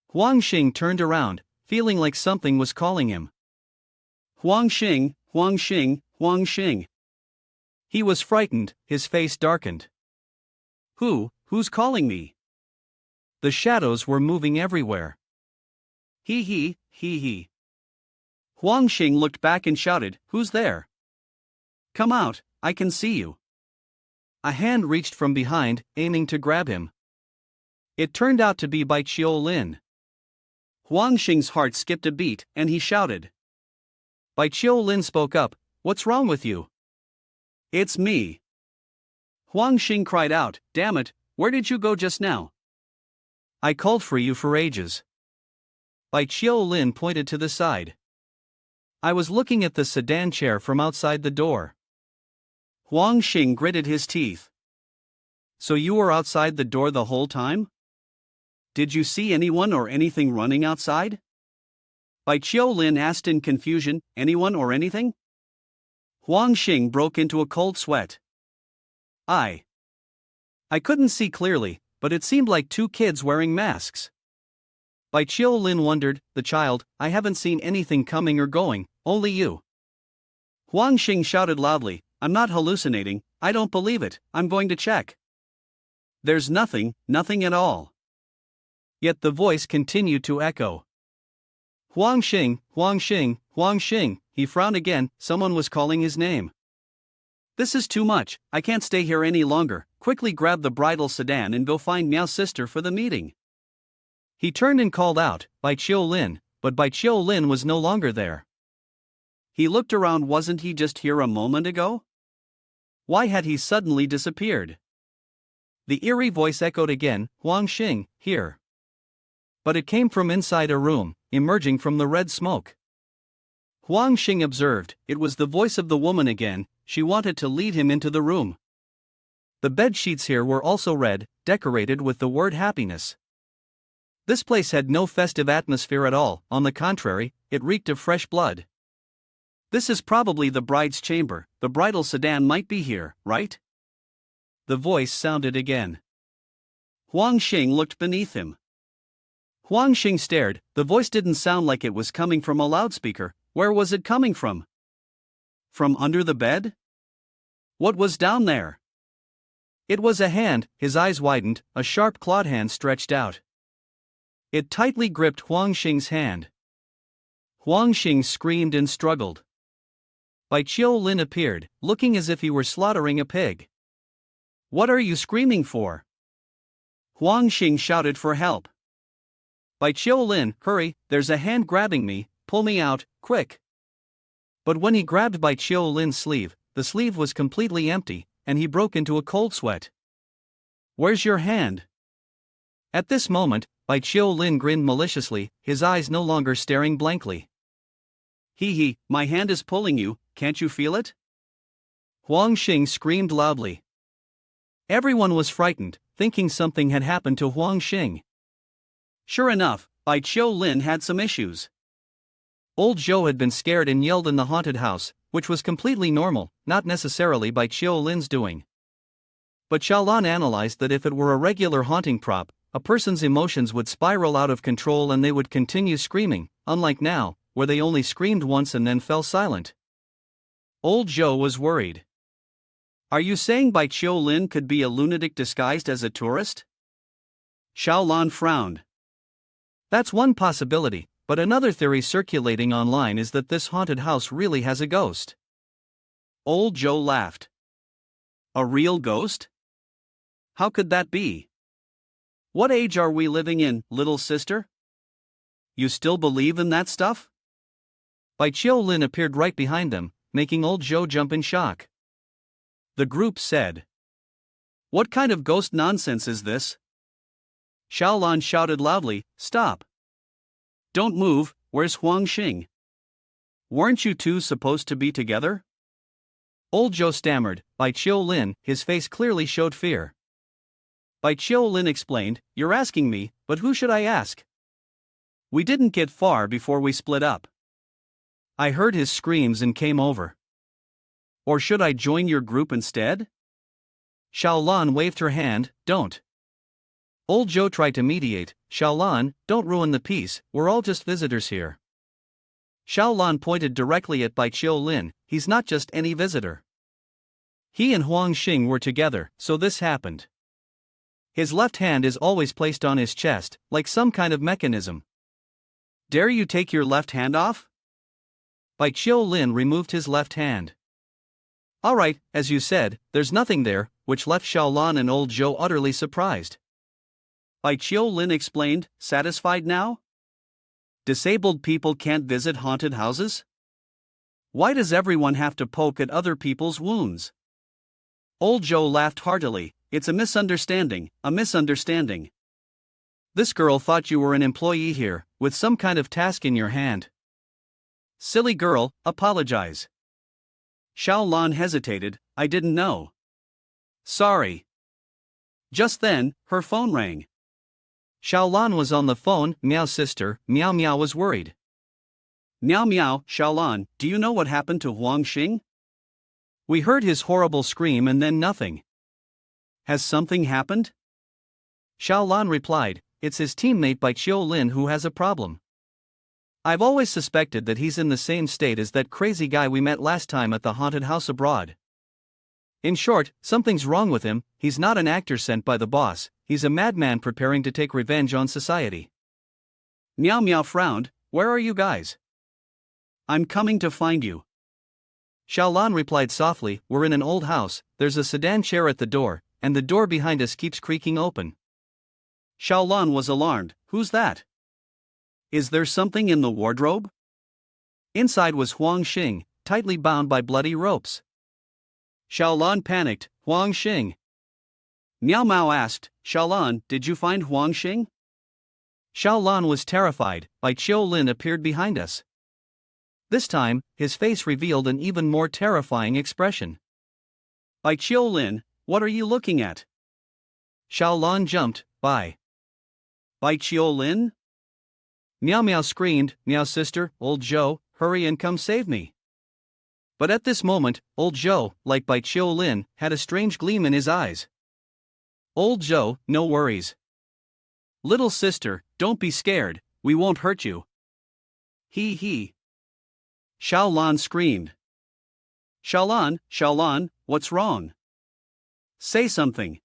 Huang Xing turned around, feeling like something was calling him. Huang Xing, Huang Xing, Huang Xing. He was frightened, his face darkened. Who's calling me? The shadows were moving everywhere. Hee hee, hee hee. Huang Xing looked back and shouted, who's there? Come out, I can see you. A hand reached from behind, aiming to grab him. It turned out to be Bai Qiu-lin. Huang Xing's heart skipped a beat, and he shouted. Bai Qiu-lin spoke up, what's wrong with you? It's me. Huang Xing cried out, damn it, where did you go just now? I called for you for ages. Bai Qiu-lin pointed to the side. I was looking at the sedan chair from outside the door. Huang Xing gritted his teeth. So you were outside the door the whole time? Did you see anyone or anything running outside? Bai Qiu-lin asked in confusion, anyone or anything? Huang Xing broke into a cold sweat. I couldn't see clearly, but it seemed like two kids wearing masks. Bai Qiu-lin wondered, the child, I haven't seen anything coming or going, only you. Huang Xing shouted loudly, I'm not hallucinating, I don't believe it, I'm going to check. There's nothing at all. Yet the voice continued to echo. Huang Xing, Huang Xing, Huang Xing, he frowned again, someone was calling his name. This is too much, I can't stay here any longer, quickly grab the bridal sedan and go find Miao's sister for the meeting. He turned and called out, Bai Qiu-lin, but Bai Qiu-lin was no longer there. He looked around, wasn't he just here a moment ago? Why had he suddenly disappeared? The eerie voice echoed again, Huang Xing, here. But it came from inside a room, emerging from the red smoke. Huang Xing observed, it was the voice of the woman again, she wanted to lead him into the room. The bed sheets here were also red, decorated with the word happiness. This place had no festive atmosphere at all, on the contrary, it reeked of fresh blood. This is probably the bride's chamber, the bridal sedan might be here, right? The voice sounded again. Huang Xing looked beneath him. Huang Xing stared, the voice didn't sound like it was coming from a loudspeaker, where was it coming from? From under the bed? What was down there? It was a hand, his eyes widened, a sharp clawed hand stretched out. It tightly gripped Huang Xing's hand. Huang Xing screamed and struggled. Bai Qiu-lin appeared, looking as if he were slaughtering a pig. What are you screaming for? Huang Xing shouted for help. Bai Qiu-lin, hurry, there's a hand grabbing me, pull me out, quick. But when he grabbed Bai Qiu-lin's sleeve, the sleeve was completely empty, and he broke into a cold sweat. Where's your hand? At this moment, Bai Qiu-lin grinned maliciously, his eyes no longer staring blankly. Hee hee, my hand is pulling you, can't you feel it? Huang Xing screamed loudly. Everyone was frightened, thinking something had happened to Huang Xing. Sure enough, Bai Qiu-lin had some issues. Old Zhou had been scared and yelled in the haunted house, which was completely normal, not necessarily by Qiu Lin's doing. But Xiaolan analyzed that if it were a regular haunting prop, a person's emotions would spiral out of control and they would continue screaming, unlike now, where they only screamed once and then fell silent. Old Zhou was worried. Are you saying Bai Qiu-lin could be a lunatic disguised as a tourist? Xiaolan frowned. That's one possibility, but another theory circulating online is that this haunted house really has a ghost. Old Zhou laughed. A real ghost? How could that be? What age are we living in, little sister? You still believe in that stuff? Bai Qiu-lin appeared right behind them, making Old Zhou jump in shock. The group said. What kind of ghost nonsense is this? Xiaolan shouted loudly, Stop! Don't move, where's Huang Xing? Weren't you two supposed to be together? Old Zhou stammered. Bai Qiu-lin, his face clearly showed fear. Bai Qiu-lin explained, You're asking me, but who should I ask? We didn't get far before we split up. I heard his screams and came over. Or should I join your group instead? Xiaolan waved her hand, Don't. Old Zhou tried to mediate, Xiaolan, don't ruin the peace, we're all just visitors here. Xiaolan pointed directly at Bai Qiu-lin, he's not just any visitor. He and Huang Xing were together, so this happened. His left hand is always placed on his chest, like some kind of mechanism. Dare you take your left hand off? Bai Qiu-lin removed his left hand. Alright, as you said, there's nothing there, which left Xiaolan and Old Zhou utterly surprised. Bai Qiu-lin explained, satisfied now? Disabled people can't visit haunted houses? Why does everyone have to poke at other people's wounds? Old Zhou laughed heartily, It's a misunderstanding, a misunderstanding. This girl thought you were an employee here, with some kind of task in your hand. Silly girl, apologize. Xiaolan hesitated, I didn't know. Sorry. Just then, her phone rang. Xiaolan was on the phone, Miao's sister, Miao Miao was worried. Miao Miao, Xiaolan, do you know what happened to Huang Xing? We heard his horrible scream and then nothing. Has something happened? Xiaolan replied, It's his teammate Bai Qiu-lin who has a problem. I've always suspected that he's in the same state as that crazy guy we met last time at the haunted house abroad. In short, something's wrong with him, he's not an actor sent by the boss, he's a madman preparing to take revenge on society. Miao Miao frowned, Where are you guys? I'm coming to find you. Xiaolan replied softly, We're in an old house, there's a sedan chair at the door, and the door behind us keeps creaking open. Xiaolan was alarmed, Who's that? Is there something in the wardrobe? Inside was Huang Xing, tightly bound by bloody ropes. Xiaolan panicked, Huang Xing. Miao Miao asked, Xiaolan, did you find Huang Xing? Xiaolan was terrified. Bai Qiu-lin appeared behind us. This time, his face revealed an even more terrifying expression. Bai Qiu-lin, what are you looking at? Xiaolan jumped, Bai Qiu-lin? Miao Miao screamed, Miao sister, Old Zhou, hurry and come save me. But at this moment, Old Zhou, like Bai Qiu-lin, had a strange gleam in his eyes. Old Zhou, no worries. Little sister, don't be scared, we won't hurt you. He. Xiaolan screamed. Xiaolan, what's wrong? Say something.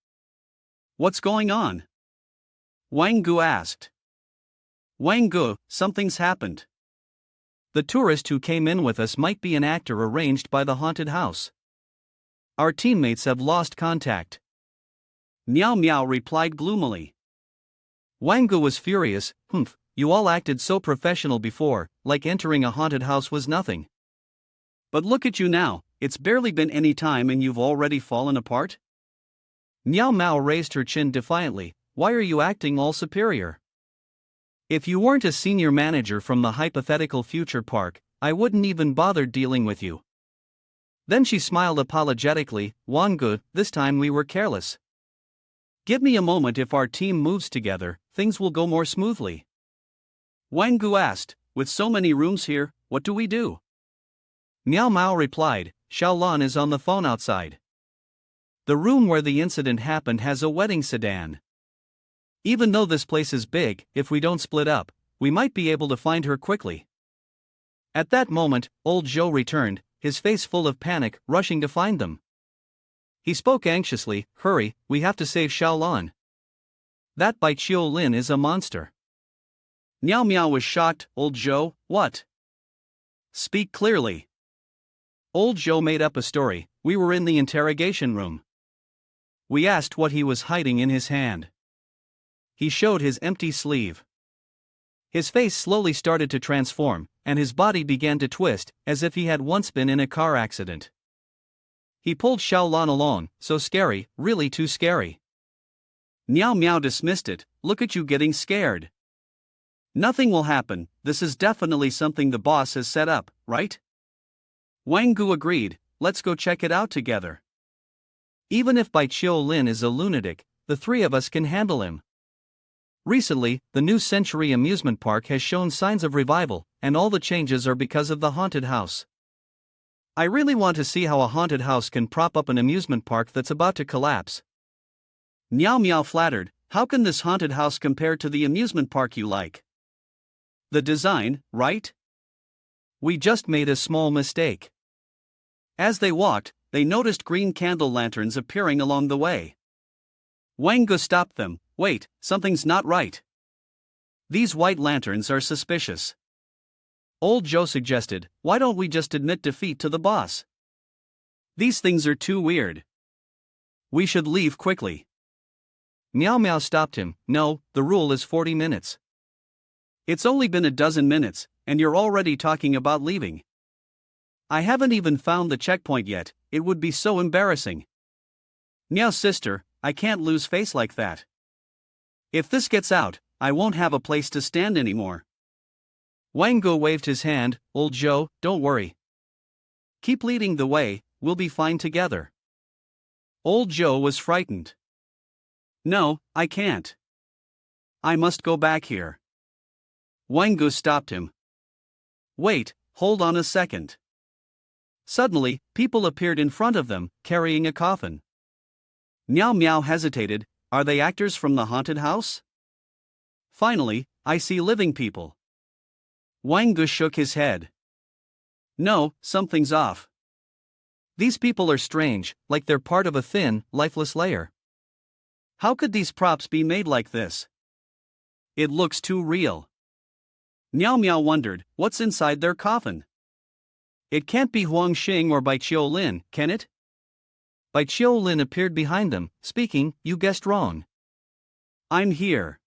What's going on? Wang Gu asked. Wang Gu, something's happened. The tourist who came in with us might be an actor arranged by the haunted house. Our teammates have lost contact. Miao Miao replied gloomily. Wang Gu was furious, You all acted so professional before, like entering a haunted house was nothing. But look at you now, it's barely been any time and you've already fallen apart? Miao Miao raised her chin defiantly, Why are you acting all superior? If you weren't a senior manager from the hypothetical future park, I wouldn't even bother dealing with you. Then she smiled apologetically, Wang Gu, this time we were careless. Give me a moment, if our team moves together, things will go more smoothly. Wang Gu asked, with so many rooms here, what do we do? Meow Meow replied, Xiaolan is on the phone outside. The room where the incident happened has a wedding sedan. Even though this place is big, if we don't split up, we might be able to find her quickly. At that moment, old Zhou returned, his face full of panic, rushing to find them. He spoke anxiously, hurry, we have to save Xiaolan. That Bai Qiu Lin is a monster. Meow Meow was shocked, old Zhou, what? Speak clearly. Old Zhou made up a story, we were in the interrogation room. We asked what he was hiding in his hand. He showed his empty sleeve. His face slowly started to transform, and his body began to twist, as if he had once been in a car accident. He pulled Xiaolan along, so scary, really too scary. Meow Meow dismissed it, look at you getting scared. Nothing will happen, this is definitely something the boss has set up, right? Wang Gu agreed, let's go check it out together. Even if Bai Qiu Lin is a lunatic, the three of us can handle him. Recently, the New Century amusement park has shown signs of revival, and all the changes are because of the haunted house. I really want to see how a haunted house can prop up an amusement park that's about to collapse. Meow Meow flattered, how can this haunted house compare to the amusement park you like? The design, right? We just made a small mistake. As they walked, they noticed green candle lanterns appearing along the way. Wang Gu stopped them, wait, something's not right. These white lanterns are suspicious. Old Zhou suggested, why don't we just admit defeat to the boss? These things are too weird. We should leave quickly. Meow Meow stopped him, no, the rule is 40 minutes. It's only been a dozen minutes, and you're already talking about leaving. I haven't even found the checkpoint yet, it would be so embarrassing. Meow sister, I can't lose face like that. If this gets out, I won't have a place to stand anymore. Wang Gu waved his hand, old Zhou, don't worry. Keep leading the way, we'll be fine together. Old Zhou was frightened. No, I can't. I must go back here. Wang Gu stopped him. Wait, hold on a second. Suddenly, people appeared in front of them, carrying a coffin. Meow Meow hesitated, are they actors from the haunted house? Finally, I see living people. Wang Gu shook his head. No, something's off. These people are strange, like they're part of a thin, lifeless layer. How could these props be made like this? It looks too real. Meow Meow wondered, what's inside their coffin? It can't be Huang Xing or Bai Qiu Lin, can it? Bai Qiu Lin appeared behind them, speaking, you guessed wrong. I'm here.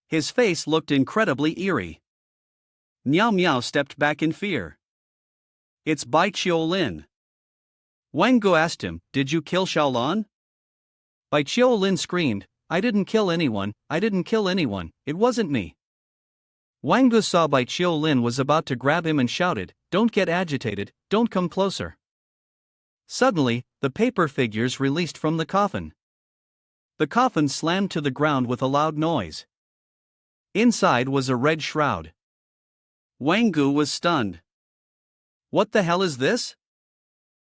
His face looked incredibly eerie. Meow Meow stepped back in fear. It's Bai Qiu Lin. Wang Gu asked him, did you kill Xiaolan? Bai Qiu Lin screamed, I didn't kill anyone, it wasn't me. Wang Gu saw Bai Qiu Lin was about to grab him and shouted, don't get agitated, don't come closer. Suddenly, the paper figures released from the coffin. The coffin slammed to the ground with a loud noise. Inside was a red shroud. Wang Gu was stunned. What the hell is this?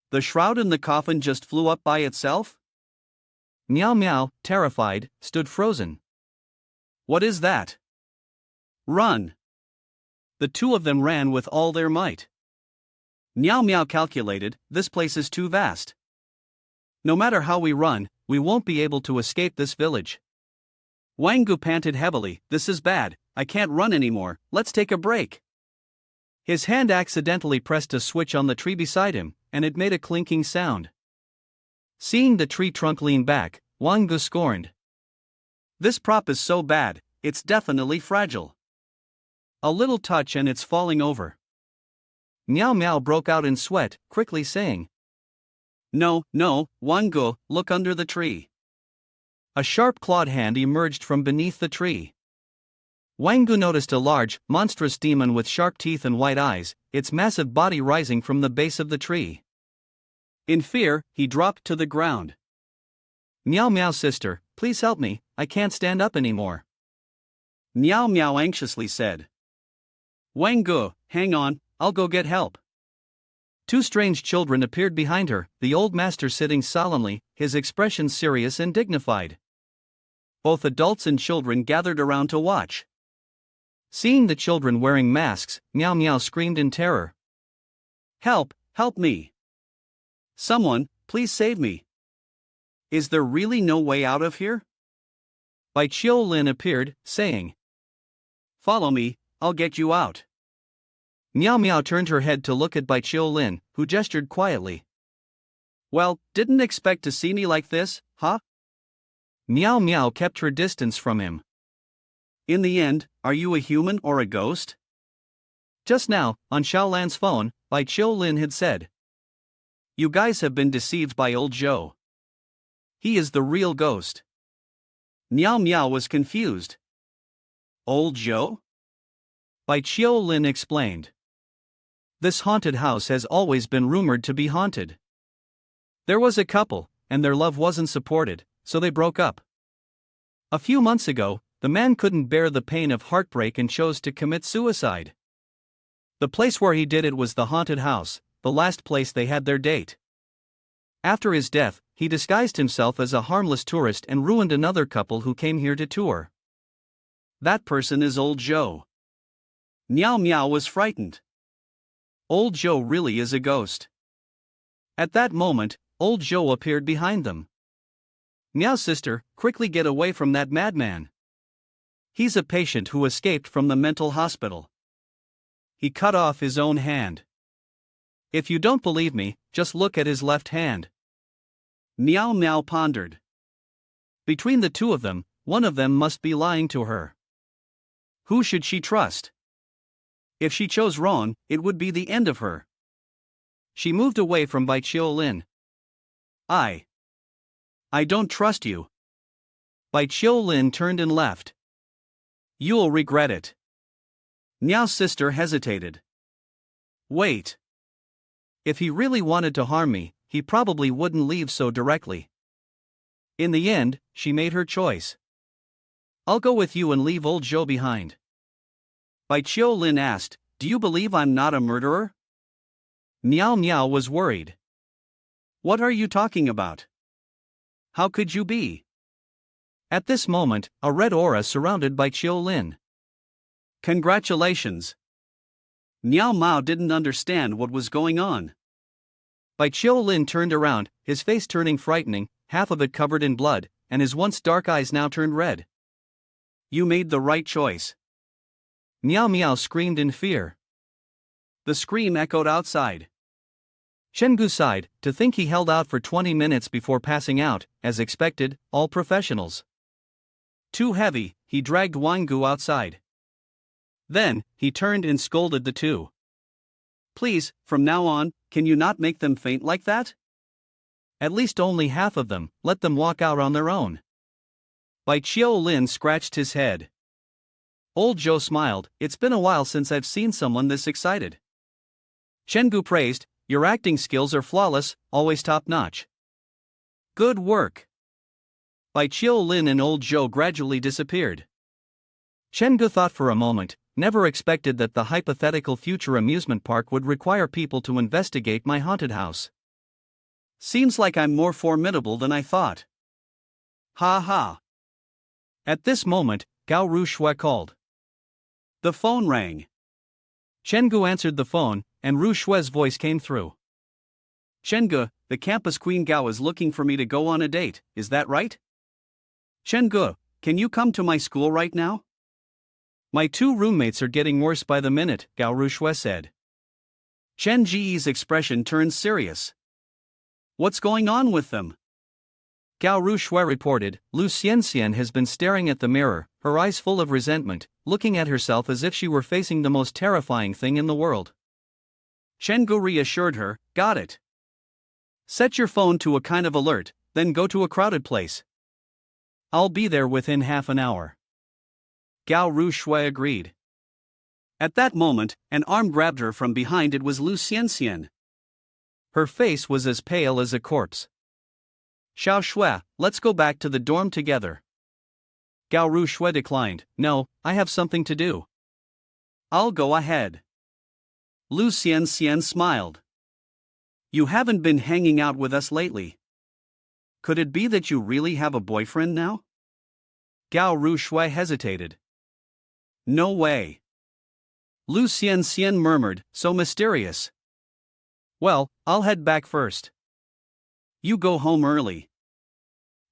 The shroud in the coffin just flew up by itself? Meow Meow, terrified, stood frozen. What is that? Run! The two of them ran with all their might. Meow Meow calculated, this place is too vast. No matter how we run, we won't be able to escape this village. Wang Gu panted heavily, this is bad, I can't run anymore, let's take a break. His hand accidentally pressed a switch on the tree beside him, and it made a clinking sound. Seeing the tree trunk lean back, Wang Gu scorned. This prop is so bad, it's definitely fragile. A little touch and it's falling over. Meow Meow broke out in sweat, quickly saying, No, Wang Gu, look under the tree. A sharp clawed hand emerged from beneath the tree. Wang Gu noticed a large, monstrous demon with sharp teeth and white eyes, its massive body rising from the base of the tree. In fear, he dropped to the ground. Meow Meow sister, please help me, I can't stand up anymore. Meow Meow anxiously said. Wang Gu, hang on, I'll go get help. Two strange children appeared behind her, the old master sitting solemnly, his expression serious and dignified. Both adults and children gathered around to watch. Seeing the children wearing masks, Meow Meow screamed in terror. Help, help me. Someone, please save me. Is there really no way out of here? Bai Qiu Lin appeared, saying, Follow me, I'll get you out. Meow Meow turned her head to look at Bai Qiu Lin, who gestured quietly. Well, didn't expect to see me like this, huh? Meow Meow kept her distance from him. In the end, are you a human or a ghost? Just now, on Xiaolan's phone, Bai Qiu Lin had said, You guys have been deceived by old Zhou. He is the real ghost. Meow Meow was confused. Old Zhou? Bai Qiu Lin explained. This haunted house has always been rumored to be haunted. There was a couple, and their love wasn't supported, so they broke up. A few months ago, the man couldn't bear the pain of heartbreak and chose to commit suicide. The place where he did it was the haunted house, the last place they had their date. After his death, he disguised himself as a harmless tourist and ruined another couple who came here to tour. That person is old Zhou. Meow Meow was frightened. Old Zhou really is a ghost. At that moment, old Zhou appeared behind them. Meow sister, quickly get away from that madman. He's a patient who escaped from the mental hospital. He cut off his own hand. If you don't believe me, just look at his left hand. Meow Meow pondered. Between the two of them, one of them must be lying to her. Who should she trust? If she chose wrong, it would be the end of her. She moved away from Bai Qiu Lin. I don't trust you. Bai Qiu Lin turned and left. You'll regret it. Meow's sister hesitated. Wait. If he really wanted to harm me, he probably wouldn't leave so directly. In the end, she made her choice. I'll go with you and leave old Zhou behind. Bai Qiu Lin asked, Do you believe I'm not a murderer? Meow Meow was worried. What are you talking about? How could you be? At this moment, a red aura surrounded Bai Qiu Lin. Congratulations. Meow Meow didn't understand what was going on. Bai Qiu Lin turned around, his face turning frightening, half of it covered in blood, and his once dark eyes now turned red. You made the right choice. Meow Meow screamed in fear. The scream echoed outside. Chenggu sighed, to think he held out for 20 minutes before passing out, as expected, all professionals. Too heavy, he dragged Wang Gu outside. Then, he turned and scolded the two. Please, from now on, can you not make them faint like that? At least only half of them, let them walk out on their own. Bai Qiu Lin scratched his head. Old Zhou smiled, it's been a while since I've seen someone this excited. Chenggu praised, your acting skills are flawless, always top-notch. Good work. Bai Qiu Lin and old Zhou gradually disappeared. Chenggu thought for a moment, never expected that the hypothetical future amusement park would require people to investigate my haunted house. Seems like I'm more formidable than I thought. Ha ha. At this moment, Gao Rushui called. The phone rang. Chenggu answered the phone, and Rushui's voice came through. Chenggu, the campus queen Gao is looking for me to go on a date, is that right? Chenggu, can you come to my school right now? My two roommates are getting worse by the minute, Gao Rushui said. Chen Ji's expression turned serious. What's going on with them? Gao Rushui reported, Lu Xianxian has been staring at the mirror, her eyes full of resentment, looking at herself as if she were facing the most terrifying thing in the world. Chenggu reassured her, got it. Set your phone to a kind of alert, then go to a crowded place. I'll be there within half an hour. Gao Rushui agreed. At that moment, an arm grabbed her from behind. It was Lu Xianxian. Her face was as pale as a corpse. Xiao Shui, let's go back to the dorm together. Gao Rushui declined, no, I have something to do. I'll go ahead. Lu Xian smiled. You haven't been hanging out with us lately. Could it be that you really have a boyfriend now? Gao Rushui hesitated. No way. Lu Xian murmured, so mysterious. Well, I'll head back first. You go home early.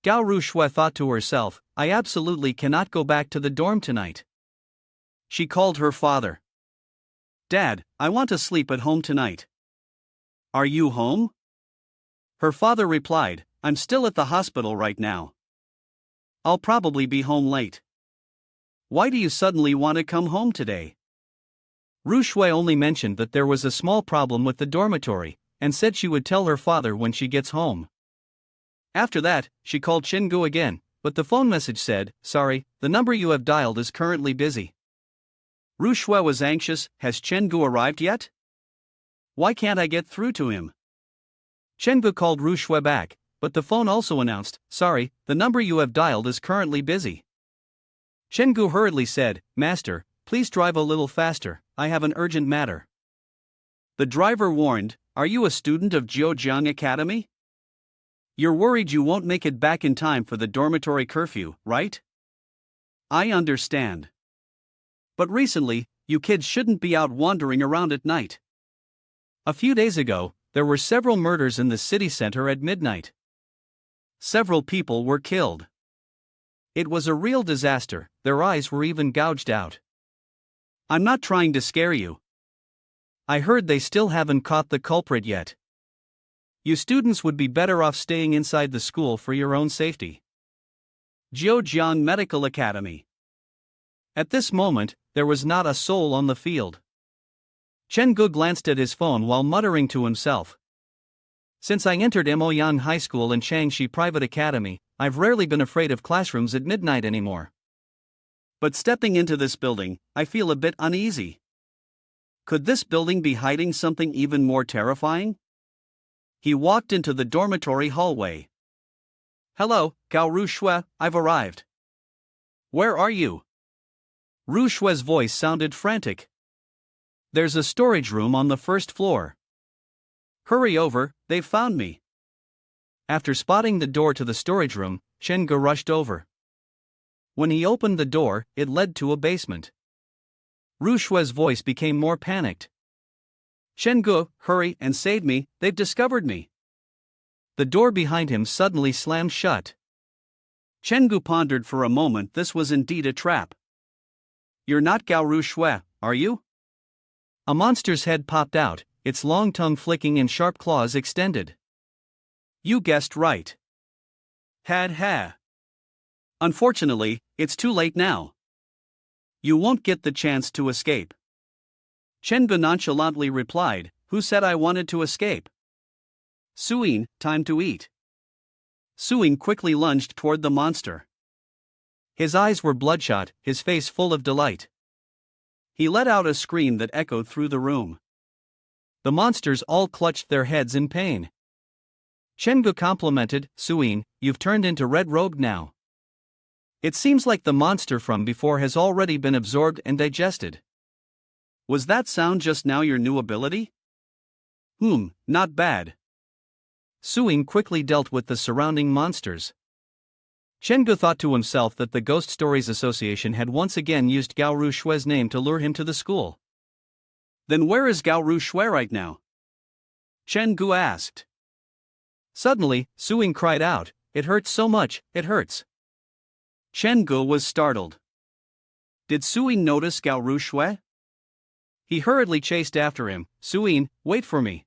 Gao Rushui thought to herself, I absolutely cannot go back to the dorm tonight. She called her father. Dad, I want to sleep at home tonight. Are you home? Her father replied, I'm still at the hospital right now. I'll probably be home late. Why do you suddenly want to come home today? Rushui only mentioned that there was a small problem with the dormitory, and said she would tell her father when she gets home. After that, she called Chengu again, but the phone message said, sorry, the number you have dialed is currently busy. Rushui was anxious, has Chengu arrived yet? Why can't I get through to him? Chengu called Rushui back, but the phone also announced, sorry, the number you have dialed is currently busy. Chengu hurriedly said, Master, please drive a little faster, I have an urgent matter. The driver warned, are you a student of Jiujiang Academy? You're worried you won't make it back in time for the dormitory curfew, right? I understand. But recently, you kids shouldn't be out wandering around at night. A few days ago, there were several murders in the city center at midnight. Several people were killed. It was a real disaster, their eyes were even gouged out. I'm not trying to scare you. I heard they still haven't caught the culprit yet. You students would be better off staying inside the school for your own safety. Jiujiang Medical Academy. At this moment, there was not a soul on the field. Chengu glanced at his phone while muttering to himself. Since I entered Moyang High School and Changshi Private Academy, I've rarely been afraid of classrooms at midnight anymore. But stepping into this building, I feel a bit uneasy. Could this building be hiding something even more terrifying? He walked into the dormitory hallway. Hello, Gao Rushui, I've arrived. Where are you? Rushui's voice sounded frantic. There's a storage room on the first floor. Hurry over, they've found me. After spotting the door to the storage room, Chengu rushed over. When he opened the door, it led to a basement. Rushui's voice became more panicked. Chengu, hurry and save me, they've discovered me. The door behind him suddenly slammed shut. Chengu pondered for a moment. This was indeed a trap. You're not Gao Rushui, are you? A monster's head popped out, its long tongue flicking and sharp claws extended. You guessed right. Ha. Unfortunately, it's too late now. You won't get the chance to escape. Chengu nonchalantly replied, who said I wanted to escape? Suyin, time to eat. Suyin quickly lunged toward the monster. His eyes were bloodshot, his face full of delight. He let out a scream that echoed through the room. The monsters all clutched their heads in pain. Chengu complimented, Suyin, you've turned into Red Rogue now. It seems like the monster from before has already been absorbed and digested. Was that sound just now your new ability? Not bad. Suyin quickly dealt with the surrounding monsters. Chengu thought to himself that the Ghost Stories Association had once again used Gao Rushui's name to lure him to the school. Then where is Gao Rushui right now? Chengu asked. Suddenly, Suyin cried out, it hurts so much, it hurts. Chengu was startled. Did Suyin notice Gao Rushui? He hurriedly chased after him, Suyin, wait for me.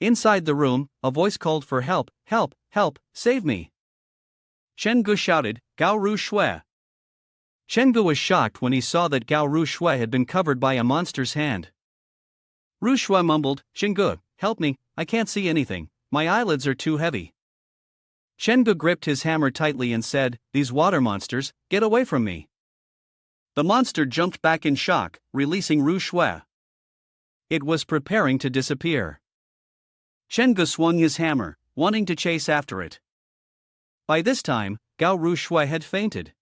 Inside the room, a voice called for help, save me. Chengu shouted, Gao Rushui. Chengu was shocked when he saw that Gao Rushui had been covered by a monster's hand. Rushui mumbled, Chengu, help me, I can't see anything, my eyelids are too heavy. Chengu gripped his hammer tightly and said, these water monsters, get away from me. The monster jumped back in shock, releasing Rushui. It was preparing to disappear. Chengu swung his hammer, wanting to chase after it. By this time, Gao Rushui had fainted.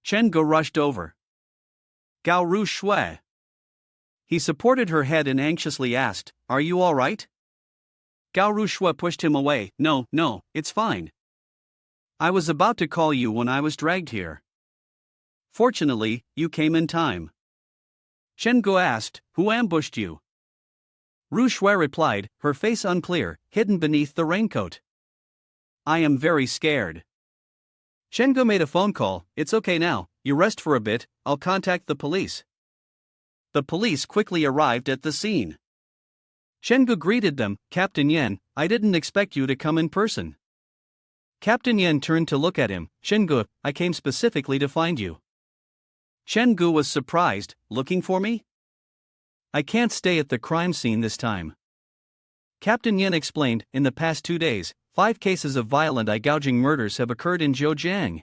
Chengu rushed over. Gao Ru Shui. He supported her head and anxiously asked, "Are you all right?" Gao Ru Shui pushed him away. No, it's fine. I was about to call you when I was dragged here. Fortunately, you came in time. Chen Gu asked, "Who ambushed you?" Ru Shui replied, her face unclear, hidden beneath the raincoat. "I am very scared." Chen Gu made a phone call. "It's okay now, you rest for a bit, I'll contact the police." The police quickly arrived at the scene. Chen Gu greeted them. "Captain Yan, I didn't expect you to come in person." Captain Yan turned to look at him. "Chen Gu, I came specifically to find you." Chen Gu was surprised. "Looking for me?" "I can't stay at the crime scene this time." Captain Yan explained, "In the past 2 days, 5 cases of violent eye-gouging murders have occurred in Zhejiang.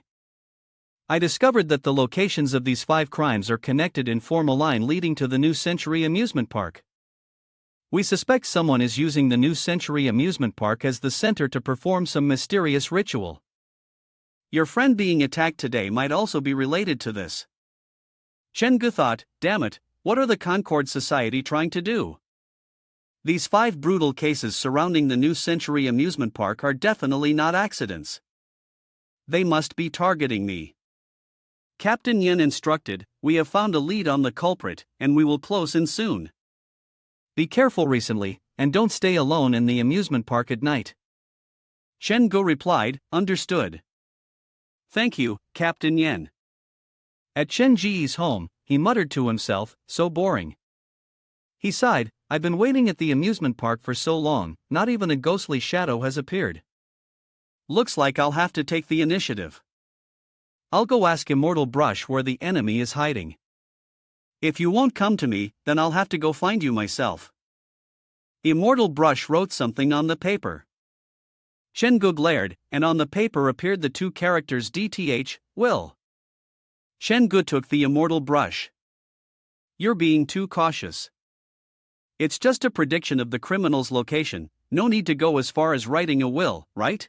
I discovered that the locations of these 5 crimes are connected and form a line leading to the New Century amusement park. We suspect someone is using the New Century amusement park as the center to perform some mysterious ritual. Your friend being attacked today might also be related to this." Chen Gu thought, "Damn it, what are the Concord Society trying to do? These 5 brutal cases surrounding the New Century amusement park are definitely not accidents. They must be targeting me." Captain Yin instructed, "We have found a lead on the culprit, and we will close in soon. Be careful recently, and don't stay alone in the amusement park at night." Chen Gu replied, "Understood. Thank you, Captain Yen." At Chen Ji's home, he muttered to himself, "So boring." He sighed, "I've been waiting at the amusement park for so long, not even a ghostly shadow has appeared. Looks like I'll have to take the initiative. I'll go ask Immortal Brush where the enemy is hiding. If you won't come to me, then I'll have to go find you myself." Immortal Brush wrote something on the paper. Chen Gu glared, and on the paper appeared the 2 characters DTH, will. Chen Gu took the Immortal Brush. "You're being too cautious. It's just a prediction of the criminal's location, no need to go as far as writing a will, right?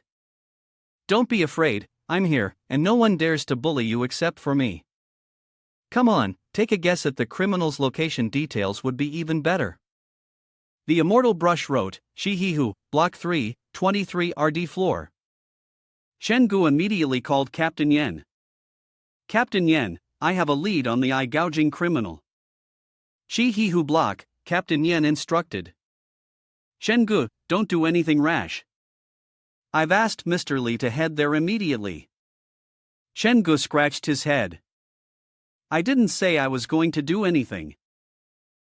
Don't be afraid, I'm here, and no one dares to bully you except for me. Come on, take a guess at the criminal's location. Details would be even better." The Immortal Brush wrote, "Shihihu, Block 3, 23 RD floor." Chen Gu immediately called Captain Yen. "Captain Yen, I have a lead on the eye-gouging criminal." "Shihihu block," Captain Yen instructed. "Chen Gu, don't do anything rash. I've asked Mr. Li to head there immediately." Chen Gu scratched his head. "I didn't say I was going to do anything."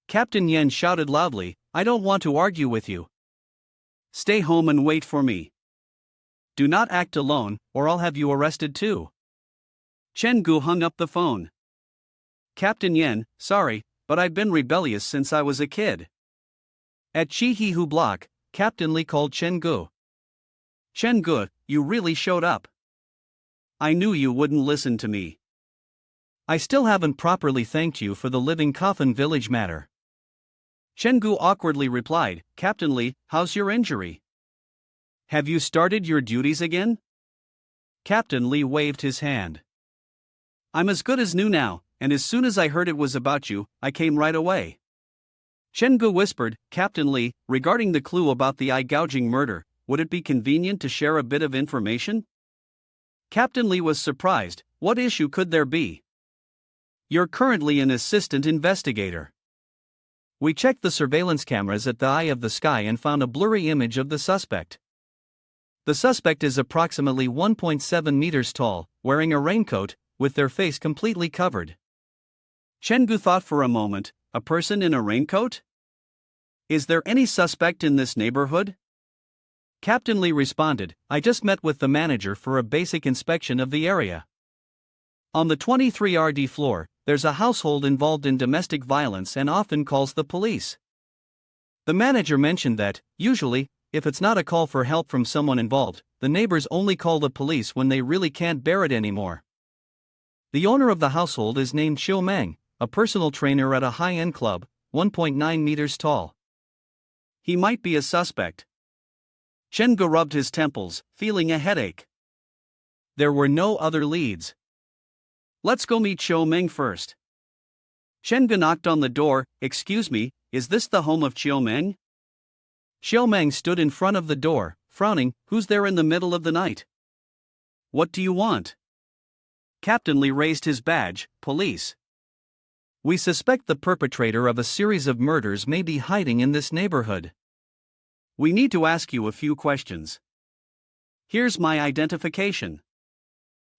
Captain Yen shouted loudly, "I don't want to argue with you. Stay home and wait for me. Do not act alone, or I'll have you arrested too." Chen Gu hung up the phone. "Captain Yen, sorry, but I've been rebellious since I was a kid." At Shihihu block, Captain Li called Chen Gu. "Chen Gu, you really showed up. I knew you wouldn't listen to me." "I still haven't properly thanked you for the Living Coffin Village matter." Chen Gu awkwardly replied, "Captain Li, how's your injury? Have you started your duties again?" Captain Li waved his hand. "I'm as good as new now, and as soon as I heard it was about you, I came right away." Chen Gu whispered, "Captain Li, regarding the clue about the eye-gouging murder, would it be convenient to share a bit of information?" Captain Li was surprised. What issue could there be? "You're currently an assistant investigator. We checked the surveillance cameras at the Eye of the Sky and found a blurry image of the suspect. The suspect is approximately 1.7 meters tall, wearing a raincoat, with their face completely covered." Chen Gu thought for a moment, a person in a raincoat? Is there any suspect in this neighborhood? Captain Li responded, "I just met with the manager for a basic inspection of the area. On the 23RD floor, there's a household involved in domestic violence and often calls the police. The manager mentioned that, usually, if it's not a call for help from someone involved, the neighbors only call the police when they really can't bear it anymore. The owner of the household is named Xiu Meng, a personal trainer at a high-end club, 1.9 meters tall. He might be a suspect." Chen Gu rubbed his temples, feeling a headache. There were no other leads. "Let's go meet Xiu Meng first." Shengu knocked on the door. Excuse me, is this the home of Xiaomeng? Xiaomeng stood in front of the door, frowning. Who's there in the middle of the night? What do you want? Captain Li raised his badge. Police. We suspect the perpetrator of a series of murders may be hiding in this neighborhood. We need to ask you a few questions. Here's my identification.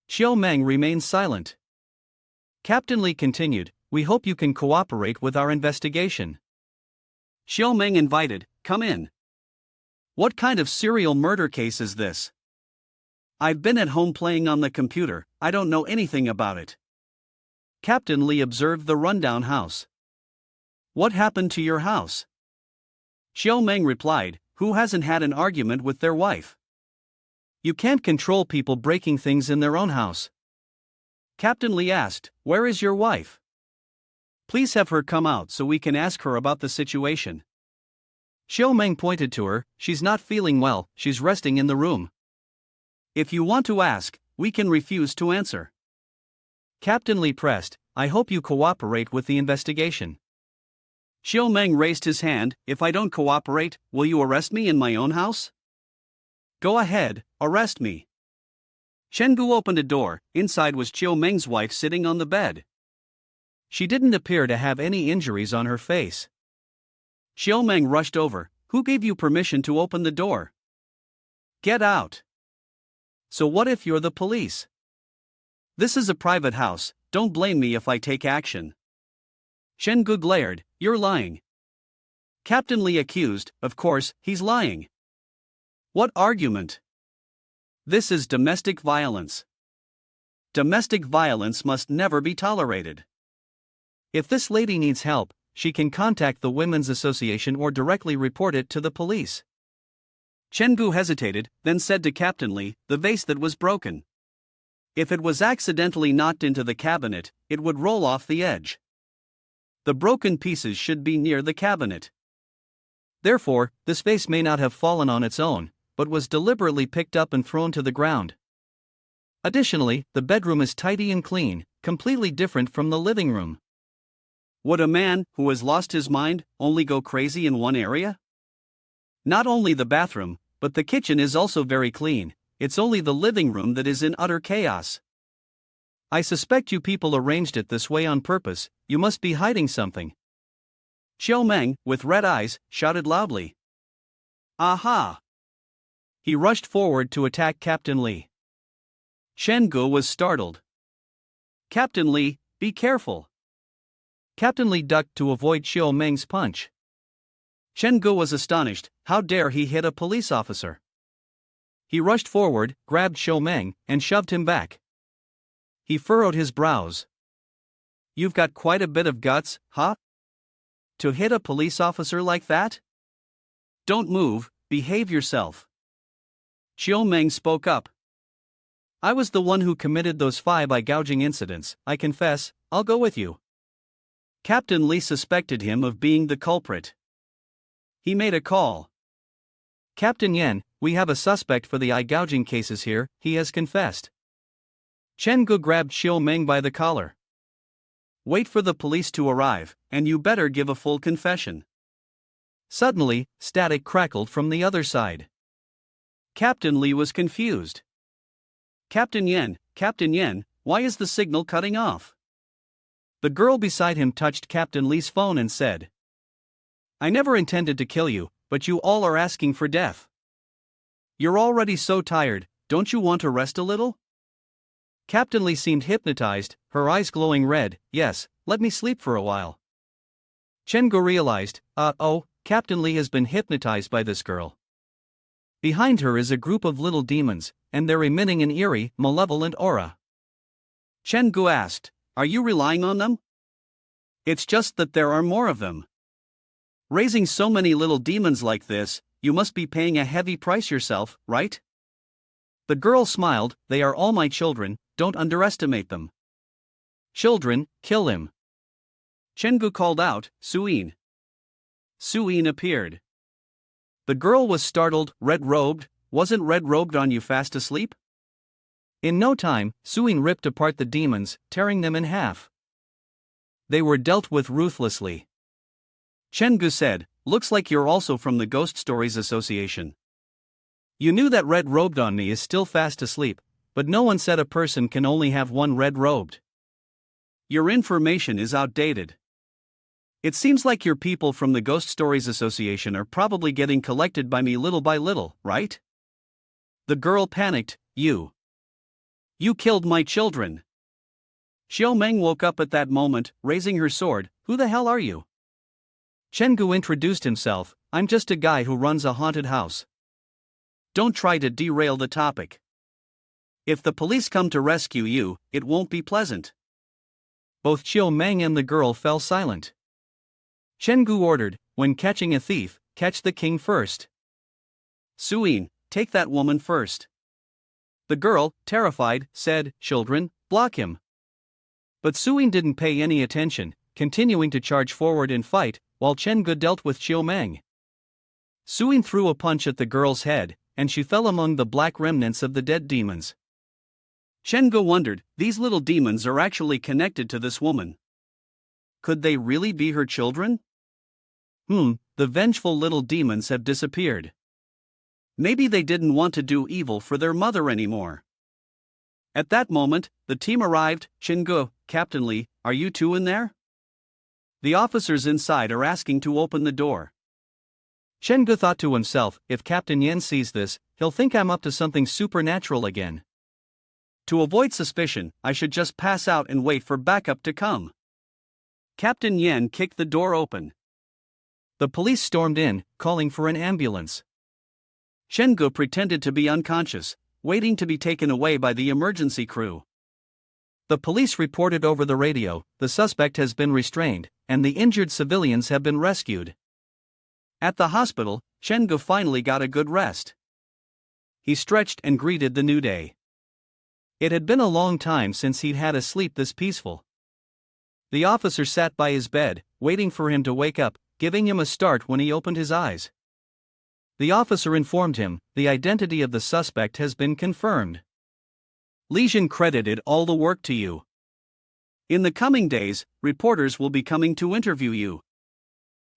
Xiaomeng remained silent. Captain Li continued, we hope you can cooperate with our investigation. Xiaomeng invited, come in. What kind of serial murder case is this? I've been at home playing on the computer, I don't know anything about it. Captain Li observed the rundown house. What happened to your house? Xiaomeng replied, who hasn't had an argument with their wife? You can't control people breaking things in their own house. Captain Li asked, where is your wife? Please have her come out so we can ask her about the situation. Xiaomeng pointed to her, she's not feeling well, she's resting in the room. If you want to ask, we can refuse to answer. Captain Li pressed, I hope you cooperate with the investigation. Xiaomeng raised his hand, if I don't cooperate, will you arrest me in my own house? Go ahead, arrest me. Shengu opened a door. Inside was Xiaomeng's wife sitting on the bed. She didn't appear to have any injuries on her face. Xiaomeng rushed over. Who gave you permission to open the door? Get out. So what if you're the police? This is a private house, don't blame me if I take action. Shengu glared, you're lying. Captain Li accused, of course, he's lying. What argument? This is domestic violence. Domestic violence must never be tolerated. If this lady needs help, she can contact the Women's Association or directly report it to the police. Shengu hesitated, then said to Captain Li, the vase that was broken. If it was accidentally knocked into the cabinet, it would roll off the edge. The broken pieces should be near the cabinet. Therefore, this vase may not have fallen on its own, but was deliberately picked up and thrown to the ground. Additionally, the bedroom is tidy and clean, completely different from the living room. Would a man, who has lost his mind, only go crazy in one area? Not only the bathroom, but the kitchen is also very clean, it's only the living room that is in utter chaos. I suspect you people arranged it this way on purpose, you must be hiding something. Xiaomeng, with red eyes, shouted loudly. Aha! He rushed forward to attack Captain Li. Shengu was startled. Captain Li, be careful. Captain Li ducked to avoid Xiaomeng's punch. Shengu was astonished, how dare he hit a police officer? He rushed forward, grabbed Xiaomeng, and shoved him back. He furrowed his brows. You've got quite a bit of guts, huh? To hit a police officer like that? Don't move, behave yourself. Xiaomeng spoke up. I was the one who committed those 5 eye-gouging incidents, I confess, I'll go with you. Captain Li suspected him of being the culprit. He made a call. Captain Yan, we have a suspect for the eye-gouging cases here, he has confessed. Shengu grabbed Xiaomeng by the collar. Wait for the police to arrive, and you better give a full confession. Suddenly, static crackled from the other side. Captain Li was confused. Captain Yan, why is the signal cutting off? The girl beside him touched Captain Li's phone and said, I never intended to kill you, but you all are asking for death. You're already so tired, don't you want to rest a little? Captain Li seemed hypnotized, her eyes glowing red. Yes, let me sleep for a while. Shengu realized, Captain Li has been hypnotized by this girl. Behind her is a group of little demons, and they're emitting an eerie, malevolent aura. Shengu asked, are you relying on them? It's just that there are more of them. Raising so many little demons like this, you must be paying a heavy price yourself, right? The girl smiled, they are all my children, don't underestimate them. Children, kill him. Shengu called out, Suyin. Suyin appeared. The girl was startled, red-robed, wasn't red-robed on you fast asleep? In no time, Suyin ripped apart the demons, tearing them in half. They were dealt with ruthlessly. Chen Gu said, "Looks like you're also from the Ghost Stories Association." You knew that red-robed on me is still fast asleep, but no one said a person can only have one red-robed. Your information is outdated. It seems like your people from the Ghost Stories Association are probably getting collected by me little by little, right? The girl panicked. You killed my children. Xiao Meng woke up at that moment, raising her sword. Who the hell are you? Chen Gu introduced himself. I'm just a guy who runs a haunted house. Don't try to derail the topic. If the police come to rescue you, it won't be pleasant. Both Xiao Meng and the girl fell silent. Chen Gu ordered, when catching a thief, catch the king first. Suyin, take that woman first. The girl, terrified, said, children, block him. But Suyin didn't pay any attention, continuing to charge forward and fight, while Chen Gu dealt with Xiao Meng. Suyin threw a punch at the girl's head, and she fell among the black remnants of the dead demons. Chen Gu wondered, these little demons are actually connected to this woman. Could they really be her children? The vengeful little demons have disappeared. Maybe they didn't want to do evil for their mother anymore. At that moment, the team arrived. Chen Gu, Captain Li, are you two in there? The officers inside are asking to open the door. Chen Gu thought to himself, if Captain Yen sees this, he'll think I'm up to something supernatural again. To avoid suspicion, I should just pass out and wait for backup to come. Captain Yen kicked the door open. The police stormed in, calling for an ambulance. Chen Gu pretended to be unconscious, waiting to be taken away by the emergency crew. The police reported over the radio, the suspect has been restrained, and the injured civilians have been rescued. At the hospital, Chen Gu finally got a good rest. He stretched and greeted the new day. It had been a long time since he'd had a sleep this peaceful. The officer sat by his bed, waiting for him to wake up, giving him a start when he opened his eyes. The officer informed him, the identity of the suspect has been confirmed. Li Zhen credited all the work to you. In the coming days, reporters will be coming to interview you.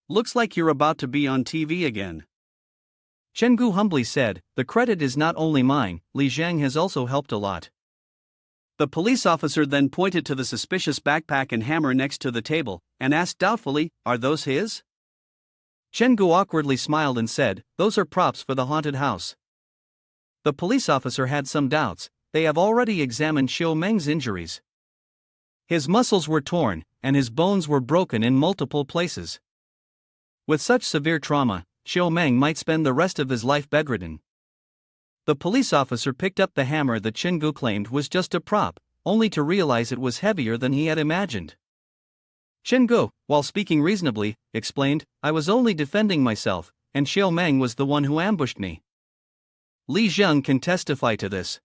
Looks like you're about to be on TV again. Chen Gu humbly said, the credit is not only mine, Li Zhang has also helped a lot. The police officer then pointed to the suspicious backpack and hammer next to the table, and asked doubtfully, are those his? Chen Gu awkwardly smiled and said, those are props for the haunted house. The police officer had some doubts. They have already examined Xiao Meng's injuries. His muscles were torn, and his bones were broken in multiple places. With such severe trauma, Xiao Meng might spend the rest of his life bedridden. The police officer picked up the hammer that Chen Gu claimed was just a prop, only to realize it was heavier than he had imagined. Chen Gu, while speaking reasonably, explained, I was only defending myself, and Xiao Meng was the one who ambushed me. Li Zheng can testify to this.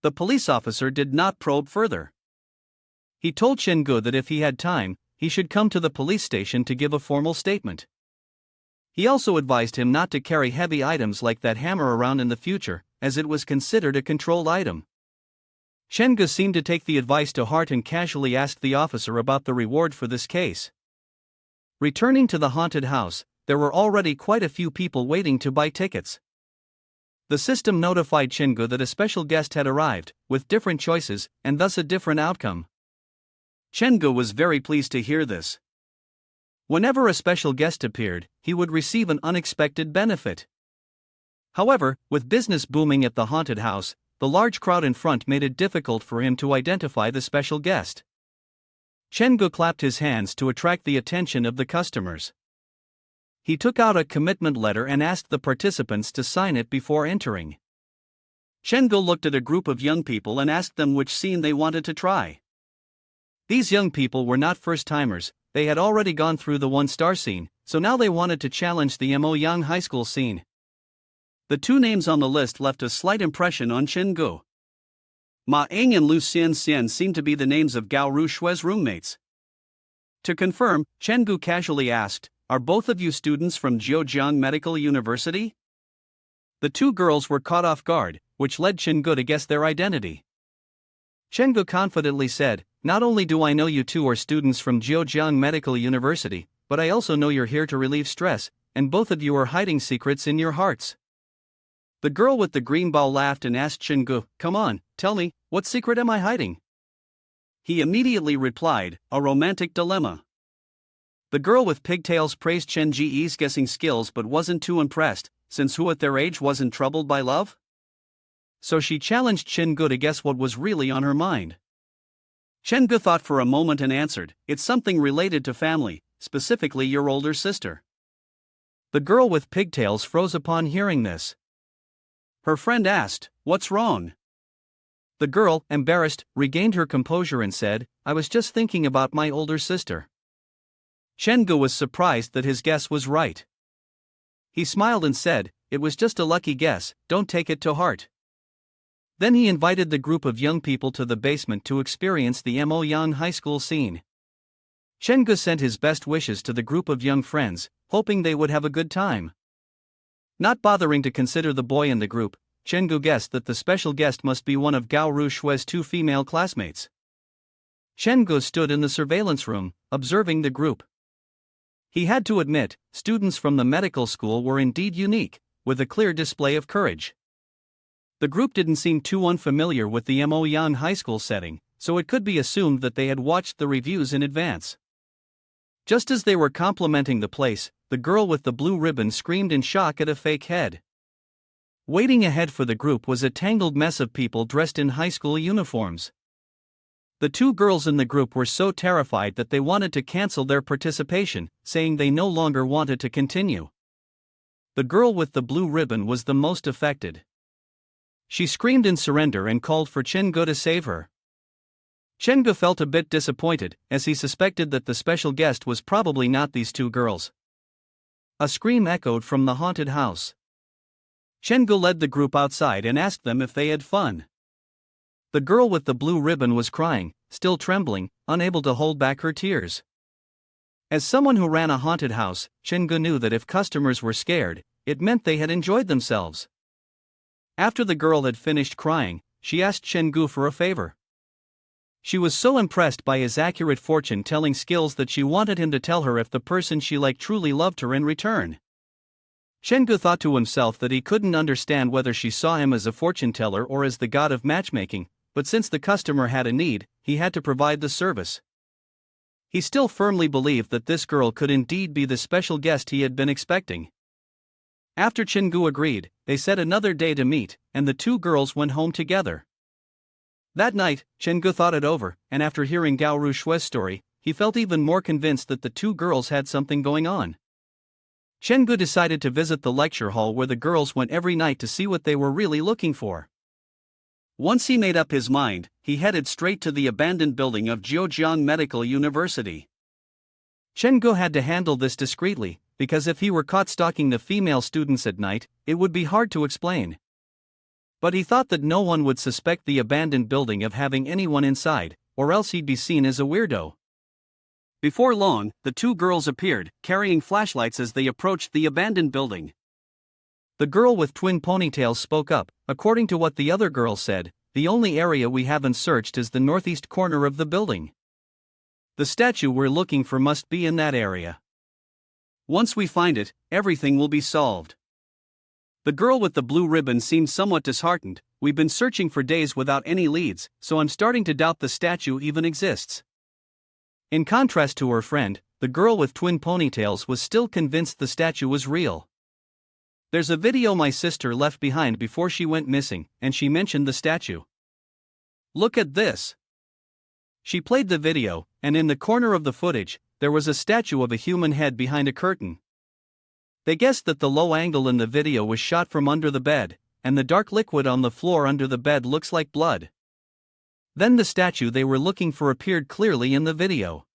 The police officer did not probe further. He told Chen Gu that if he had time, he should come to the police station to give a formal statement. He also advised him not to carry heavy items like that hammer around in the future, as it was considered a controlled item. Chen Gu seemed to take the advice to heart and casually asked the officer about the reward for this case. Returning to the haunted house, there were already quite a few people waiting to buy tickets. The system notified Chen Gu that a special guest had arrived, with different choices, and thus a different outcome. Chen Gu was very pleased to hear this. Whenever a special guest appeared, he would receive an unexpected benefit. However, with business booming at the haunted house, the large crowd in front made it difficult for him to identify the special guest. Chen Gu clapped his hands to attract the attention of the customers. He took out a commitment letter and asked the participants to sign it before entering. Chen Gu looked at a group of young people and asked them which scene they wanted to try. These young people were not first-timers, they had already gone through the one-star scene, so now they wanted to challenge the Mo Yang High School scene. The two names on the list left a slight impression on Chen Gu. Ma Eng and Lu Xian Xian seemed to be the names of Gao Ru Shui's roommates. To confirm, Chen Gu casually asked, are both of you students from Zhejiang Medical University? The two girls were caught off guard, which led Chen Gu to guess their identity. Chen Gu confidently said, Not only do I know you two are students from Zhejiang Medical University, but I also know you're here to relieve stress, and both of you are hiding secrets in your hearts. The girl with the green bow laughed and asked Chengu, "Come on, tell me, what secret am I hiding?" He immediately replied, "A romantic dilemma." The girl with pigtails praised Chen Ji's guessing skills but wasn't too impressed, since who at their age wasn't troubled by love? So she challenged Chengu to guess what was really on her mind. Chengu thought for a moment and answered, "It's something related to family, specifically your older sister." The girl with pigtails froze upon hearing this. Her friend asked, "What's wrong?" The girl, embarrassed, regained her composure and said, "I was just thinking about my older sister." Chengu was surprised that his guess was right. He smiled and said, "It was just a lucky guess, don't take it to heart." Then he invited the group of young people to the basement to experience the Moyang High School scene. Chengu sent his best wishes to the group of young friends, hoping they would have a good time. Not bothering to consider the boy in the group, Chengu guessed that the special guest must be one of Gao Rushue's two female classmates. Chengu stood in the surveillance room, observing the group. He had to admit, students from the medical school were indeed unique, with a clear display of courage. The group didn't seem too unfamiliar with the Moyang High School setting, so it could be assumed that they had watched the reviews in advance. Just as they were complimenting the place, the girl with the blue ribbon screamed in shock at a fake head. Waiting ahead for the group was a tangled mess of people dressed in high school uniforms. The two girls in the group were so terrified that they wanted to cancel their participation, saying they no longer wanted to continue. The girl with the blue ribbon was the most affected. She screamed in surrender and called for Chengu to save her. Chengu felt a bit disappointed, as he suspected that the special guest was probably not these two girls. A scream echoed from the haunted house. Chengu led the group outside and asked them if they had fun. The girl with the blue ribbon was crying, still trembling, unable to hold back her tears. As someone who ran a haunted house, Chengu knew that if customers were scared, it meant they had enjoyed themselves. After the girl had finished crying, she asked Chengu for a favor. She was so impressed by his accurate fortune-telling skills that she wanted him to tell her if the person she liked truly loved her in return. Chengu thought to himself that he couldn't understand whether she saw him as a fortune-teller or as the god of matchmaking, but since the customer had a need, he had to provide the service. He still firmly believed that this girl could indeed be the special guest he had been expecting. After Chengu agreed, they set another day to meet, and the two girls went home together. That night, Chengu thought it over, and after hearing Gao Rushue's story, he felt even more convinced that the two girls had something going on. Chengu decided to visit the lecture hall where the girls went every night to see what they were really looking for. Once he made up his mind, he headed straight to the abandoned building of Zhejiang Medical University. Chengu had to handle this discreetly, because if he were caught stalking the female students at night, it would be hard to explain. But he thought that no one would suspect the abandoned building of having anyone inside, or else he'd be seen as a weirdo. Before long, the two girls appeared, carrying flashlights as they approached the abandoned building. The girl with twin ponytails spoke up. "According to what the other girls said, the only area we haven't searched is the northeast corner of the building. The statue we're looking for must be in that area. Once we find it, everything will be solved." The girl with the blue ribbon seemed somewhat disheartened. "We've been searching for days without any leads, so I'm starting to doubt the statue even exists." In contrast to her friend, the girl with twin ponytails was still convinced the statue was real. "There's a video my sister left behind before she went missing, and she mentioned the statue. Look at this." She played the video, and in the corner of the footage, there was a statue of a human head behind a curtain. They guessed that the low angle in the video was shot from under the bed, and the dark liquid on the floor under the bed looks like blood. Then the statue they were looking for appeared clearly in the video.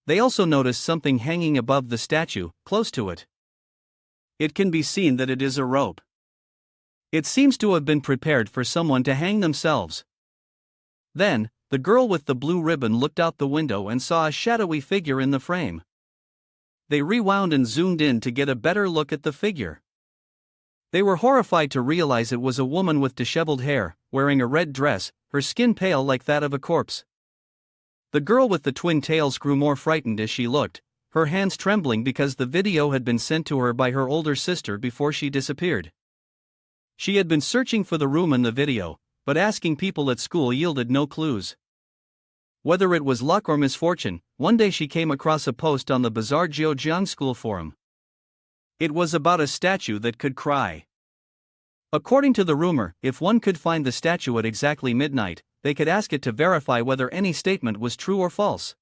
They also noticed something hanging above the statue, close to it. It can be seen that it is a rope. It seems to have been prepared for someone to hang themselves. Then, the girl with the blue ribbon looked out the window and saw a shadowy figure in the frame. They rewound and zoomed in to get a better look at the figure. They were horrified to realize it was a woman with disheveled hair, wearing a red dress, her skin pale like that of a corpse. The girl with the twin tails grew more frightened as she looked, her hands trembling because the video had been sent to her by her older sister before she disappeared. She had been searching for the room in the video, but asking people at school yielded no clues. Whether it was luck or misfortune, one day she came across a post on the bizarre Jiujiang school forum. It was about a statue that could cry. According to the rumor, if one could find the statue at exactly midnight, they could ask it to verify whether any statement was true or false.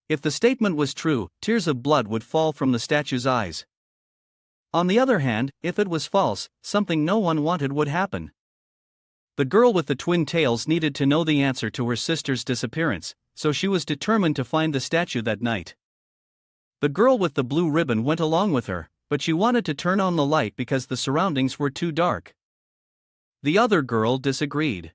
If the statement was true, tears of blood would fall from the statue's eyes. On the other hand, if it was false, something no one wanted would happen. The girl with the twin tails needed to know the answer to her sister's disappearance, so she was determined to find the statue that night. The girl with the blue ribbon went along with her, but she wanted to turn on the light because the surroundings were too dark. The other girl disagreed.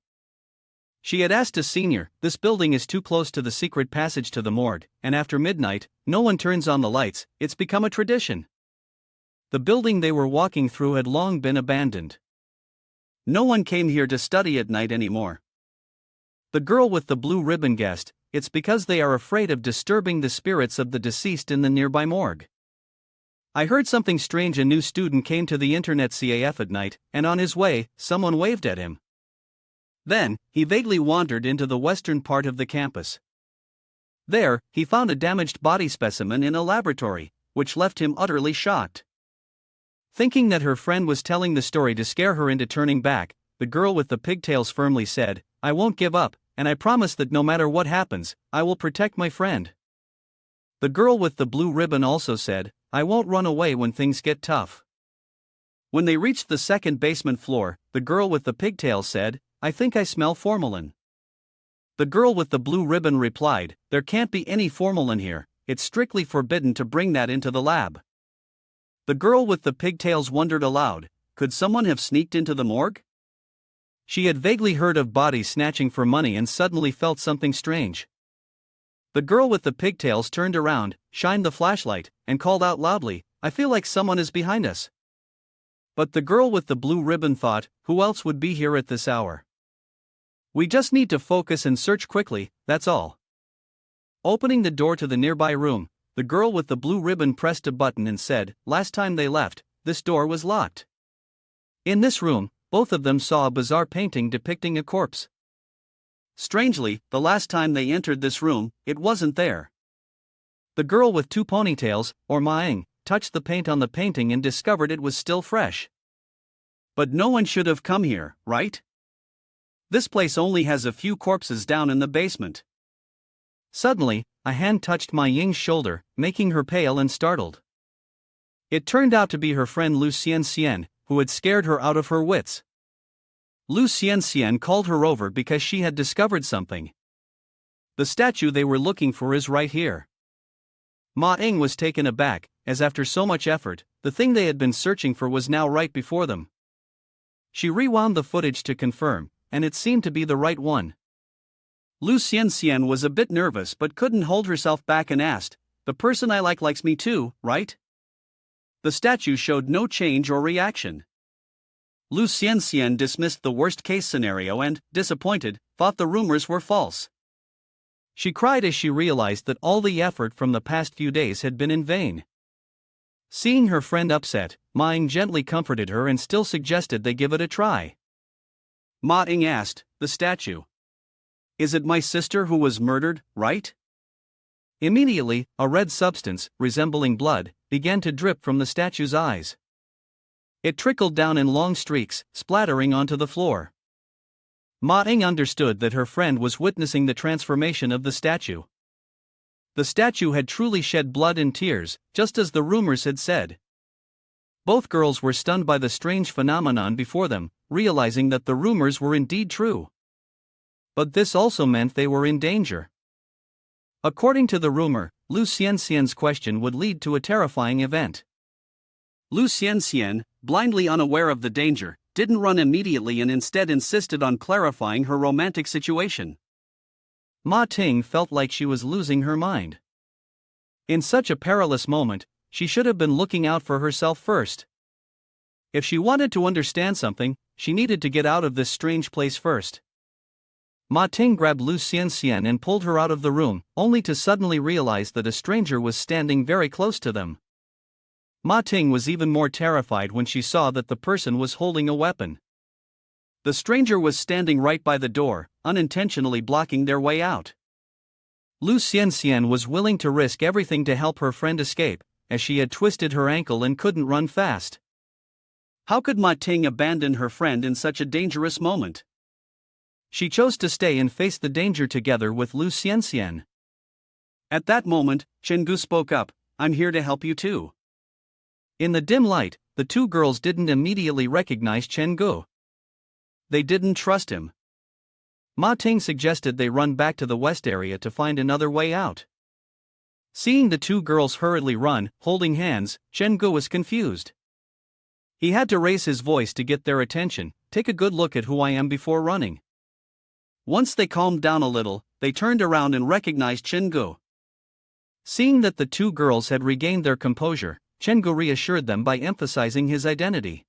She had asked a senior, "This building is too close to the secret passage to the morgue, and after midnight, no one turns on the lights, it's become a tradition." The building they were walking through had long been abandoned. No one came here to study at night anymore. The girl with the blue ribbon guessed, "It's because they are afraid of disturbing the spirits of the deceased in the nearby morgue. I heard something strange. A new student came to the internet CAF at night, and on his way, someone waved at him. Then, he vaguely wandered into the western part of the campus. There, he found a damaged body specimen in a laboratory, which left him utterly shocked." Thinking that her friend was telling the story to scare her into turning back, the girl with the pigtails firmly said, "I won't give up, and I promise that no matter what happens, I will protect my friend." The girl with the blue ribbon also said, "I won't run away when things get tough." When they reached the second basement floor, the girl with the pigtails said, "I think I smell formalin." The girl with the blue ribbon replied, "There can't be any formalin here, it's strictly forbidden to bring that into the lab." The girl with the pigtails wondered aloud, could someone have sneaked into the morgue? She had vaguely heard of bodies snatching for money and suddenly felt something strange. The girl with the pigtails turned around, shined the flashlight, and called out loudly, "I feel like someone is behind us." But the girl with the blue ribbon thought, who else would be here at this hour? "We just need to focus and search quickly, that's all." Opening the door to the nearby room, the girl with the blue ribbon pressed a button and said, "Last time they left, this door was locked." In this room, both of them saw a bizarre painting depicting a corpse. Strangely, the last time they entered this room, it wasn't there. The girl with two ponytails, or Maing, touched the paint on the painting and discovered it was still fresh. But no one should have come here, right? This place only has a few corpses down in the basement. Suddenly, a hand touched Ma Ying's shoulder, making her pale and startled. It turned out to be her friend Lu Xianxian, who had scared her out of her wits. Lu Xianxian called her over because she had discovered something. "The statue they were looking for is right here." Ma Ying was taken aback, as after so much effort, the thing they had been searching for was now right before them. She rewound the footage to confirm, and it seemed to be the right one. Lu Xianxian was a bit nervous but couldn't hold herself back and asked, "The person I like likes me too, right?" The statue showed no change or reaction. Lu Xianxian dismissed the worst-case scenario and, disappointed, thought the rumors were false. She cried as she realized that all the effort from the past few days had been in vain. Seeing her friend upset, Ma Ying gently comforted her and still suggested they give it a try. Ma Ying asked, "The statue. Is it my sister who was murdered, right?" Immediately, a red substance, resembling blood, began to drip from the statue's eyes. It trickled down in long streaks, splattering onto the floor. Ma Ying understood that her friend was witnessing the transformation of the statue. The statue had truly shed blood and tears, just as the rumors had said. Both girls were stunned by the strange phenomenon before them, realizing that the rumors were indeed true. But this also meant they were in danger. According to the rumor, Lu Xianxian's question would lead to a terrifying event. Lu Xianxian, blindly unaware of the danger, didn't run immediately and instead insisted on clarifying her romantic situation. Ma Ting felt like she was losing her mind. In such a perilous moment, she should have been looking out for herself first. If she wanted to understand something, she needed to get out of this strange place first. Ma Ting grabbed Lu Xianxian and pulled her out of the room, only to suddenly realize that a stranger was standing very close to them. Ma Ting was even more terrified when she saw that the person was holding a weapon. The stranger was standing right by the door, unintentionally blocking their way out. Lu Xianxian was willing to risk everything to help her friend escape, as she had twisted her ankle and couldn't run fast. How could Ma Ting abandon her friend in such a dangerous moment? She chose to stay and face the danger together with Lu Xianxian. At that moment, Chen Gu spoke up, "I'm here to help you too." In the dim light, the two girls didn't immediately recognize Chen Gu. They didn't trust him. Ma Ting suggested they run back to the west area to find another way out. Seeing the two girls hurriedly run, holding hands, Chen Gu was confused. He had to raise his voice to get their attention. "Take a good look at who I am before running." Once they calmed down a little, they turned around and recognized Chen Gu. Seeing that the two girls had regained their composure, Chen Gu reassured them by emphasizing his identity.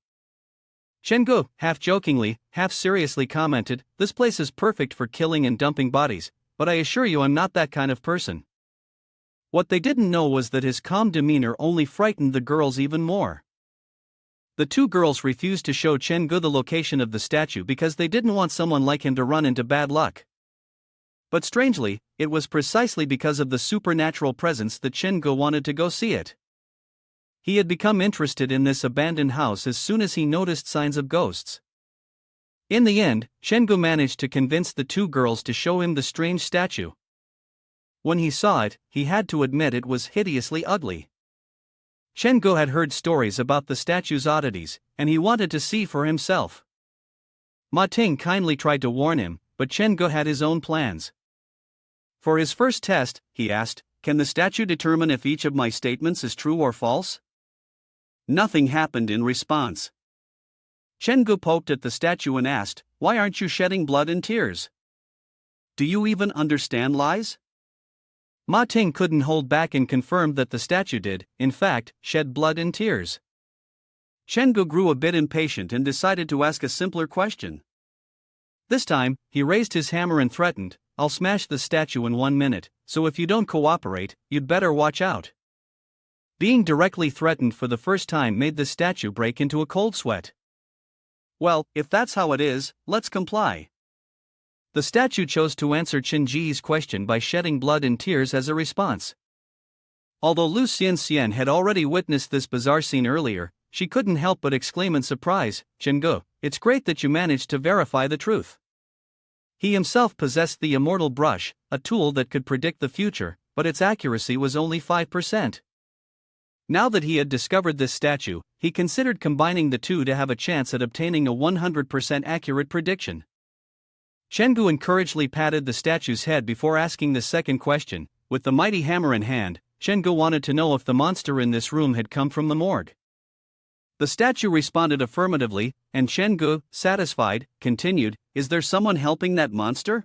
Chen Gu, half jokingly, half seriously commented, "This place is perfect for killing and dumping bodies, but I assure you I'm not that kind of person." What they didn't know was that his calm demeanor only frightened the girls even more. The two girls refused to show Chen Gu the location of the statue because they didn't want someone like him to run into bad luck. But strangely, it was precisely because of the supernatural presence that Chen Gu wanted to go see it. He had become interested in this abandoned house as soon as he noticed signs of ghosts. In the end, Chen Gu managed to convince the two girls to show him the strange statue. When he saw it, he had to admit it was hideously ugly. Chen Gu had heard stories about the statue's oddities, and he wanted to see for himself. Ma Ting kindly tried to warn him, but Chen Gu had his own plans. For his first test, he asked, "Can the statue determine if each of my statements is true or false?" Nothing happened in response. Chen Gu poked at the statue and asked, "Why aren't you shedding blood and tears? Do you even understand lies?" Ma Ting couldn't hold back and confirmed that the statue did, in fact, shed blood and tears. Chen Gu grew a bit impatient and decided to ask a simpler question. This time, he raised his hammer and threatened, "I'll smash the statue in 1 minute, so if you don't cooperate, you'd better watch out." Being directly threatened for the first time made the statue break into a cold sweat. "Well, if that's how it is, let's comply." The statue chose to answer Chen Ji's question by shedding blood and tears as a response. Although Lu Xianxian had already witnessed this bizarre scene earlier, she couldn't help but exclaim in surprise, "Chen Gu, it's great that you managed to verify the truth." He himself possessed the immortal brush, a tool that could predict the future, but its accuracy was only 5%. Now that he had discovered this statue, he considered combining the two to have a chance at obtaining a 100% accurate prediction. Chen Gu encouragingly patted the statue's head before asking the second question. With the mighty hammer in hand, Chen Gu wanted to know if the monster in this room had come from the morgue. The statue responded affirmatively, and Chen Gu, satisfied, continued, "Is there someone helping that monster?"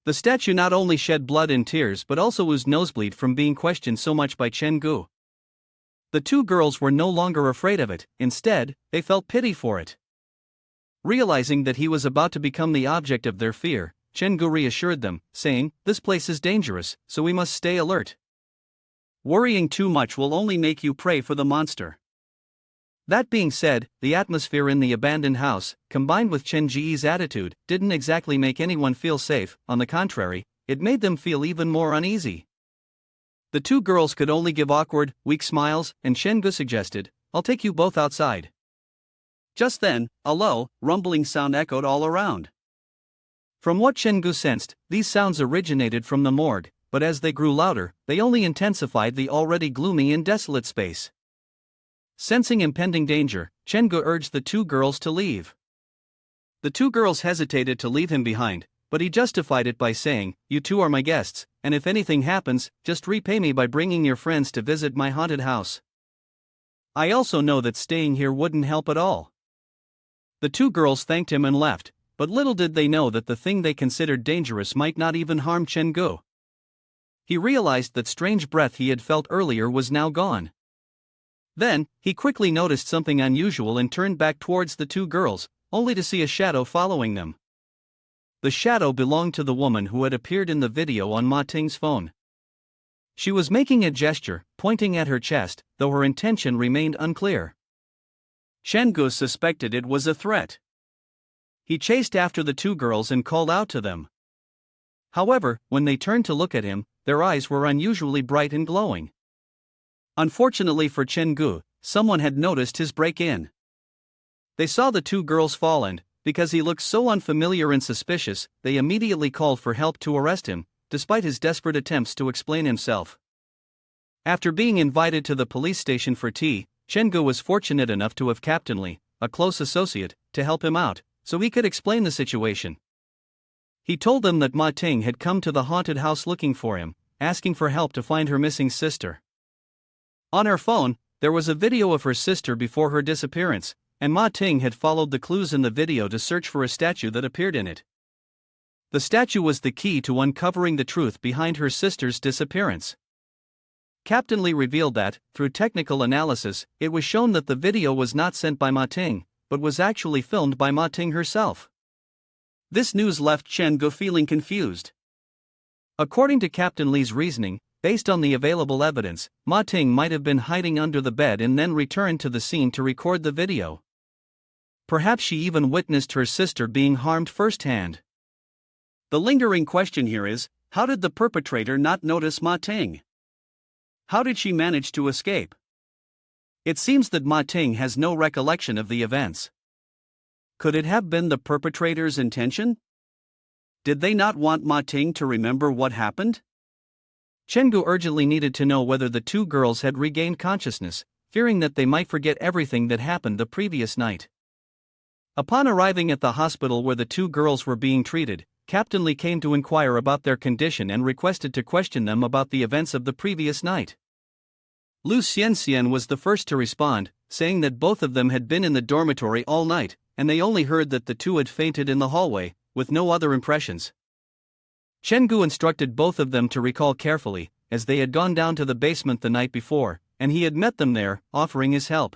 The statue not only shed blood and tears but also oozed nosebleed from being questioned so much by Chen Gu. The two girls were no longer afraid of it, instead, they felt pity for it. Realizing that he was about to become the object of their fear, Chen Gu reassured them, saying, "This place is dangerous, so we must stay alert. Worrying too much will only make you pray for the monster." That being said, the atmosphere in the abandoned house, combined with Chen Ji's attitude, didn't exactly make anyone feel safe. On the contrary, it made them feel even more uneasy. The two girls could only give awkward, weak smiles, and Chen Gu suggested, "I'll take you both outside." Just then, a low, rumbling sound echoed all around. From what Chen Gu sensed, these sounds originated from the morgue, but as they grew louder, they only intensified the already gloomy and desolate space. Sensing impending danger, Chen Gu urged the two girls to leave. The two girls hesitated to leave him behind, but he justified it by saying, "You two are my guests, and if anything happens, just repay me by bringing your friends to visit my haunted house. I also know that staying here wouldn't help at all." The two girls thanked him and left, but little did they know that the thing they considered dangerous might not even harm Chen Gu. He realized that strange breath he had felt earlier was now gone. Then, he quickly noticed something unusual and turned back towards the two girls, only to see a shadow following them. The shadow belonged to the woman who had appeared in the video on Ma Ting's phone. She was making a gesture, pointing at her chest, though her intention remained unclear. Chen Gu suspected it was a threat. He chased after the two girls and called out to them. However, when they turned to look at him, their eyes were unusually bright and glowing. Unfortunately for Chen Gu, someone had noticed his break-in. They saw the two girls fall and, because he looked so unfamiliar and suspicious, they immediately called for help to arrest him, despite his desperate attempts to explain himself. After being invited to the police station for tea, Chen Gu was fortunate enough to have Captain Lee, a close associate, to help him out, so he could explain the situation. He told them that Ma Ting had come to the haunted house looking for him, asking for help to find her missing sister. On her phone, there was a video of her sister before her disappearance, and Ma Ting had followed the clues in the video to search for a statue that appeared in it. The statue was the key to uncovering the truth behind her sister's disappearance. Captain Lee revealed that, through technical analysis, it was shown that the video was not sent by Ma Ting, but was actually filmed by Ma Ting herself. This news left Chen Gu feeling confused. According to Captain Lee's reasoning, based on the available evidence, Ma Ting might have been hiding under the bed and then returned to the scene to record the video. Perhaps she even witnessed her sister being harmed firsthand. The lingering question here is, how did the perpetrator not notice Ma Ting? How did she manage to escape? It seems that Ma Ting has no recollection of the events. Could it have been the perpetrator's intention? Did they not want Ma Ting to remember what happened? Chen Gu urgently needed to know whether the two girls had regained consciousness, fearing that they might forget everything that happened the previous night. Upon arriving at the hospital where the two girls were being treated, Captain Lee came to inquire about their condition and requested to question them about the events of the previous night. Lu Xianxian was the first to respond, saying that both of them had been in the dormitory all night, and they only heard that the two had fainted in the hallway, with no other impressions. Chen Gu instructed both of them to recall carefully, as they had gone down to the basement the night before, and he had met them there, offering his help.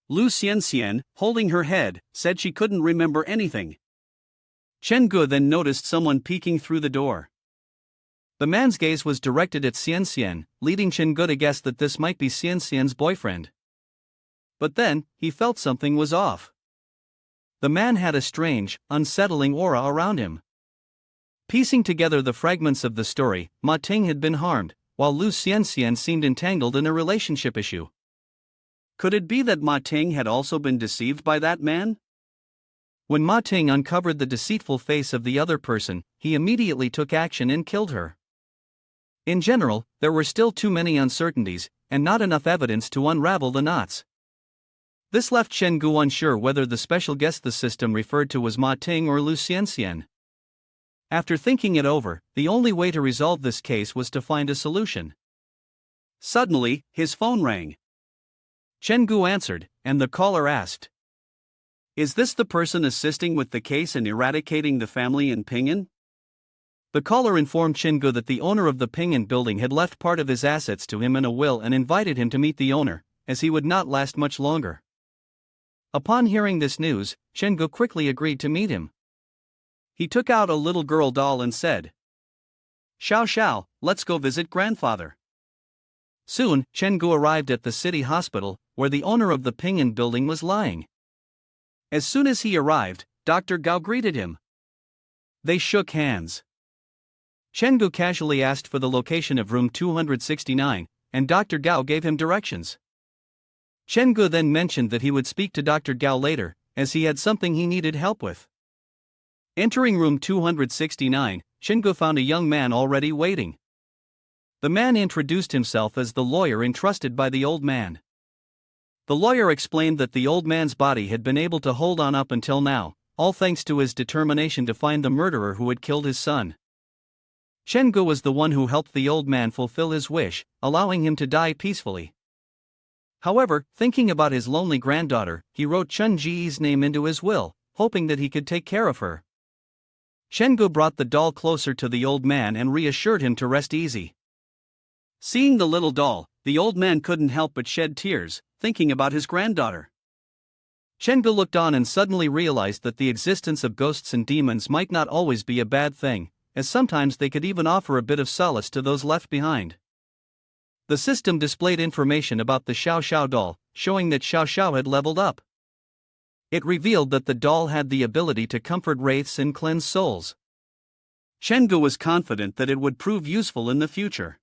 Lu Xianxian, holding her head, said she couldn't remember anything. Chen Gu then noticed someone peeking through the door. The man's gaze was directed at Xianxian, leading Chen Gu to guess that this might be Xianxian's boyfriend. But then, he felt something was off. The man had a strange, unsettling aura around him. Piecing together the fragments of the story, Ma Ting had been harmed, while Lu Xianxian seemed entangled in a relationship issue. Could it be that Ma Ting had also been deceived by that man? When Ma Ting uncovered the deceitful face of the other person, he immediately took action and killed her. In general, there were still too many uncertainties, and not enough evidence to unravel the knots. This left Chen Gu unsure whether the special guest the system referred to was Ma Ting or Lu Xianxian. After thinking it over, the only way to resolve this case was to find a solution. Suddenly, his phone rang. Chen Gu answered, and the caller asked, "Is this the person assisting with the case and eradicating the family in Pingan?" The caller informed Chen Gu that the owner of the Pingan building had left part of his assets to him in a will and invited him to meet the owner, as he would not last much longer. Upon hearing this news, Chen Gu quickly agreed to meet him. He took out a little girl doll and said, "Xiao Xiao, let's go visit grandfather." Soon, Chen Gu arrived at the city hospital, where the owner of the Pingan building was lying. As soon as he arrived, Dr. Gao greeted him. They shook hands. Chen Gu casually asked for the location of room 269, and Dr. Gao gave him directions. Chen Gu then mentioned that he would speak to Dr. Gao later, as he had something he needed help with. Entering room 269, Chen Gu found a young man already waiting. The man introduced himself as the lawyer entrusted by the old man. The lawyer explained that the old man's body had been able to hold on up until now, all thanks to his determination to find the murderer who had killed his son. Chen Gu was the one who helped the old man fulfill his wish, allowing him to die peacefully. However, thinking about his lonely granddaughter, he wrote Chun Ji's name into his will, hoping that he could take care of her. Chen Gu brought the doll closer to the old man and reassured him to rest easy. Seeing the little doll, the old man couldn't help but shed tears, thinking about his granddaughter. Chengu looked on and suddenly realized that the existence of ghosts and demons might not always be a bad thing, as sometimes they could even offer a bit of solace to those left behind. The system displayed information about the Xiao Xiao doll, showing that Xiao Xiao had leveled up. It revealed that the doll had the ability to comfort wraiths and cleanse souls. Chengu was confident that it would prove useful in the future.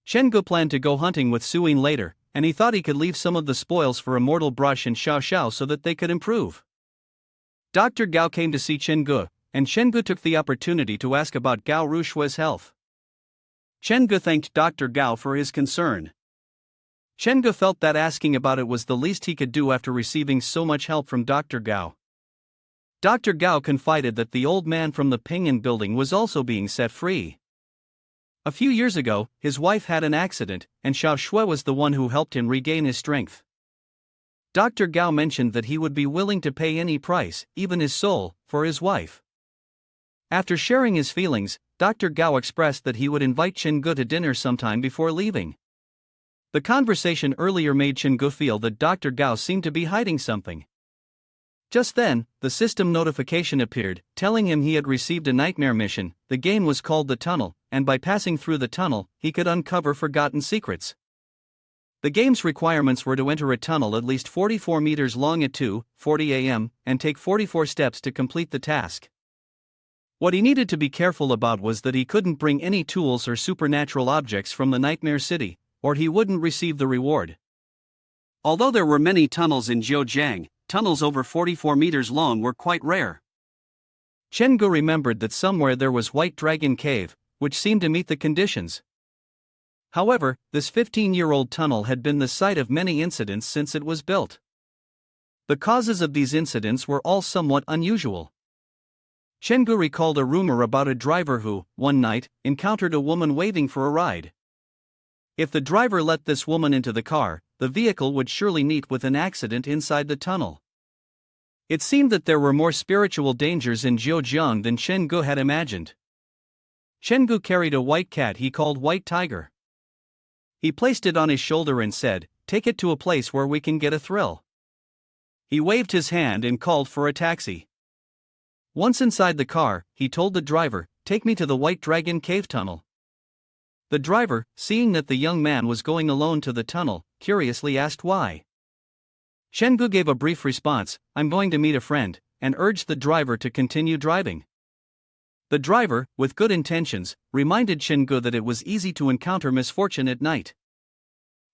Chengu planned to go hunting with Suyin later, and he thought he could leave some of the spoils for Immortal Brush and Xiao Xiao so that they could improve. Dr. Gao came to see Chengu, and Chengu took the opportunity to ask about Gao Rushua's health. Chengu thanked Dr. Gao for his concern. Chengu felt that asking about it was the least he could do after receiving so much help from Dr. Gao. Dr. Gao confided that the old man from the Pingan building was also being set free. A few years ago, his wife had an accident, and Xiao Shui was the one who helped him regain his strength. Dr. Gao mentioned that he would be willing to pay any price, even his soul, for his wife. After sharing his feelings, Dr. Gao expressed that he would invite Chengu to dinner sometime before leaving. The conversation earlier made Chengu feel that Dr. Gao seemed to be hiding something. Just then, the system notification appeared, telling him he had received a nightmare mission. The game was called The Tunnel, and by passing through the tunnel, he could uncover forgotten secrets. The game's requirements were to enter a tunnel at least 44 meters long at 2:40 a.m., and take 44 steps to complete the task. What he needed to be careful about was that he couldn't bring any tools or supernatural objects from the Nightmare City, or he wouldn't receive the reward. Although there were many tunnels in Zhejiang, tunnels over 44 meters long were quite rare. Chengu remembered that somewhere there was White Dragon Cave, which seemed to meet the conditions. However, this 15-year-old tunnel had been the site of many incidents since it was built. The causes of these incidents were all somewhat unusual. Chengu recalled a rumor about a driver who, one night, encountered a woman waiting for a ride. If the driver let this woman into the car, the vehicle would surely meet with an accident inside the tunnel. It seemed that there were more spiritual dangers in Zhejiang than Chengu had imagined. Chengu carried a white cat he called White Tiger. He placed it on his shoulder and said, "Take it to a place where we can get a thrill." He waved his hand and called for a taxi. Once inside the car, he told the driver, "Take me to the White Dragon Cave tunnel." The driver, seeing that the young man was going alone to the tunnel, curiously asked why. Chengu gave a brief response, "I'm going to meet a friend," and urged the driver to continue driving. The driver, with good intentions, reminded Chengu that it was easy to encounter misfortune at night.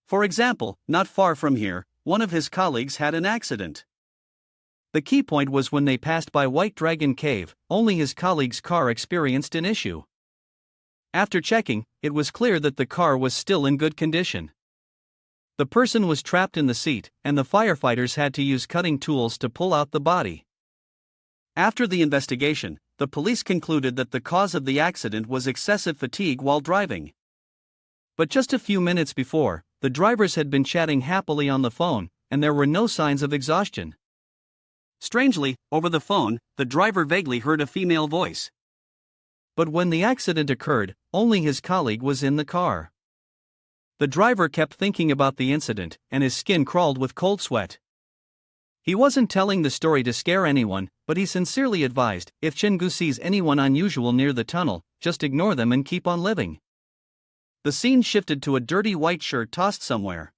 For example, not far from here, one of his colleagues had an accident. The key point was when they passed by White Dragon Cave, only his colleague's car experienced an issue. After checking, it was clear that the car was still in good condition. The person was trapped in the seat, and the firefighters had to use cutting tools to pull out the body. After the investigation, the police concluded that the cause of the accident was excessive fatigue while driving. But just a few minutes before, the drivers had been chatting happily on the phone, and there were no signs of exhaustion. Strangely, over the phone, the driver vaguely heard a female voice. But when the accident occurred, only his colleague was in the car. The driver kept thinking about the incident, and his skin crawled with cold sweat. He wasn't telling the story to scare anyone, but he sincerely advised, if Chengu sees anyone unusual near the tunnel, just ignore them and keep on living. The scene shifted to a dirty white shirt tossed somewhere.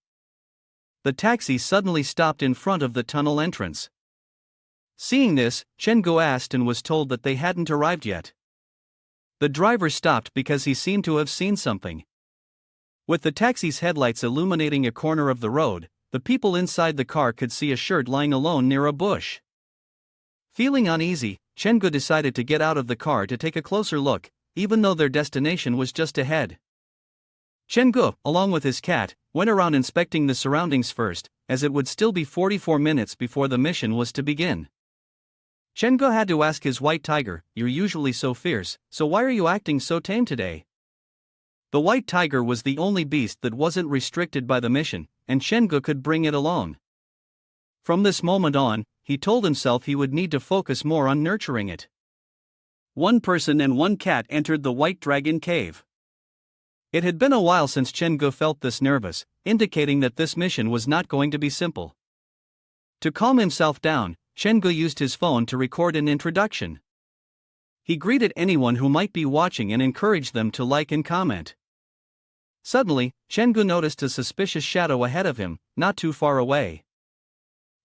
The taxi suddenly stopped in front of the tunnel entrance. Seeing this, Chengu asked and was told that they hadn't arrived yet. The driver stopped because he seemed to have seen something. With the taxi's headlights illuminating a corner of the road, the people inside the car could see a shirt lying alone near a bush. Feeling uneasy, Chengu decided to get out of the car to take a closer look, even though their destination was just ahead. Chengu, along with his cat, went around inspecting the surroundings first, as it would still be 44 minutes before the mission was to begin. Chengu had to ask his white tiger, "You're usually so fierce, so why are you acting so tame today?" The white tiger was the only beast that wasn't restricted by the mission, and Chengu could bring it along. From this moment on, he told himself he would need to focus more on nurturing it. One person and one cat entered the White Dragon Cave. It had been a while since Chengu felt this nervous, indicating that this mission was not going to be simple. To calm himself down, Chen-gu used his phone to record an introduction. He greeted anyone who might be watching and encouraged them to like and comment. Suddenly, Chen-gu noticed a suspicious shadow ahead of him, not too far away.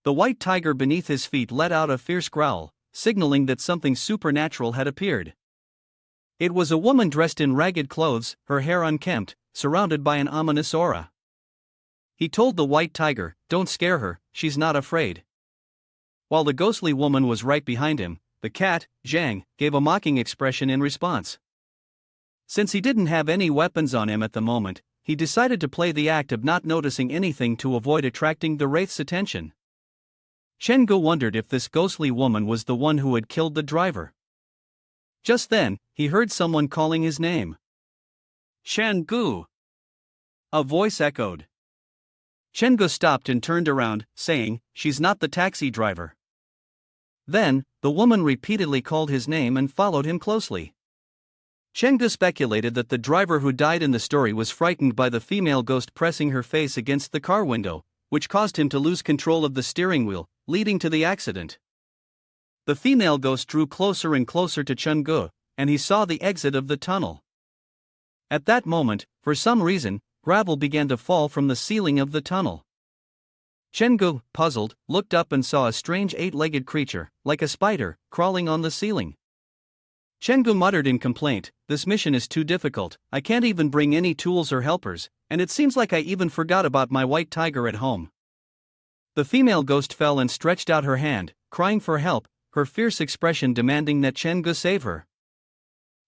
The white tiger beneath his feet let out a fierce growl, signaling that something supernatural had appeared. It was a woman dressed in ragged clothes, her hair unkempt, surrounded by an ominous aura. He told the white tiger, "Don't scare her, she's not afraid." While the ghostly woman was right behind him, the cat, Zhang, gave a mocking expression in response. Since he didn't have any weapons on him at the moment, he decided to play the act of not noticing anything to avoid attracting the wraith's attention. Chen-gu wondered if this ghostly woman was the one who had killed the driver. Just then, he heard someone calling his name. "Chen-gu!" A voice echoed. Chen-gu stopped and turned around, saying, "She's not the taxi driver." Then, the woman repeatedly called his name and followed him closely. Chen-gu speculated that the driver who died in the story was frightened by the female ghost pressing her face against the car window, which caused him to lose control of the steering wheel, leading to the accident. The female ghost drew closer and closer to Chen-gu, and he saw the exit of the tunnel. At that moment, for some reason, gravel began to fall from the ceiling of the tunnel. Chen-gu, puzzled, looked up and saw a strange eight-legged creature, like a spider, crawling on the ceiling. Chen-gu muttered in complaint, "This mission is too difficult, I can't even bring any tools or helpers, and it seems like I even forgot about my white tiger at home." The female ghost fell and stretched out her hand, crying for help, her fierce expression demanding that Chen-gu save her.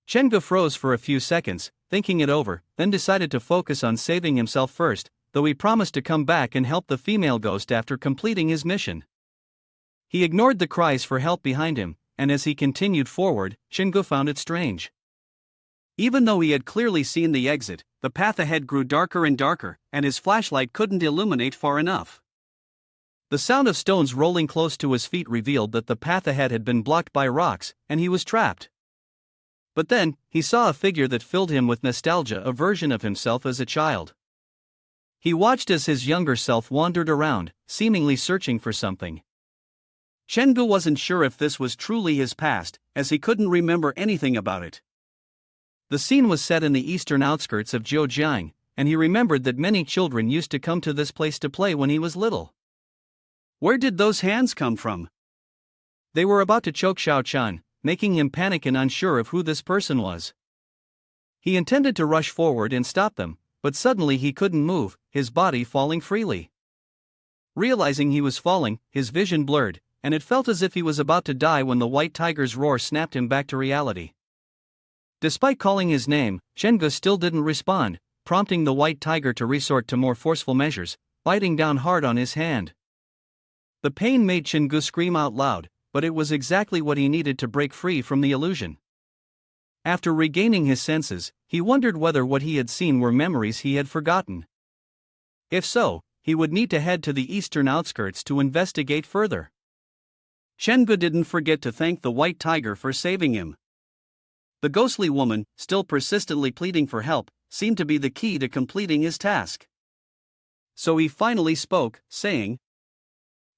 Chen-gu froze for a few seconds, thinking it over, then decided to focus on saving himself first, though he promised to come back and help the female ghost after completing his mission. He ignored the cries for help behind him, and as he continued forward, Chen-gu found it strange. Even though he had clearly seen the exit, the path ahead grew darker and darker, and his flashlight couldn't illuminate far enough. The sound of stones rolling close to his feet revealed that the path ahead had been blocked by rocks, and he was trapped. But then, he saw a figure that filled him with nostalgia, a version of himself as a child. He watched as his younger self wandered around, seemingly searching for something. Chen-gu wasn't sure if this was truly his past, as he couldn't remember anything about it. The scene was set in the eastern outskirts of Zhejiang, and he remembered that many children used to come to this place to play when he was little. Where did those hands come from? They were about to choke Xiao Chan, making him panic and unsure of who this person was. He intended to rush forward and stop them, but suddenly he couldn't move, his body falling freely. Realizing he was falling, his vision blurred, and it felt as if he was about to die when the white tiger's roar snapped him back to reality. Despite calling his name, Chen-gu still didn't respond, prompting the white tiger to resort to more forceful measures, biting down hard on his hand. The pain made Chen-gu scream out loud, but it was exactly what he needed to break free from the illusion. After regaining his senses, he wondered whether what he had seen were memories he had forgotten. If so, he would need to head to the eastern outskirts to investigate further. Chen-gu didn't forget to thank the white tiger for saving him. The ghostly woman, still persistently pleading for help, seemed to be the key to completing his task. So he finally spoke, saying,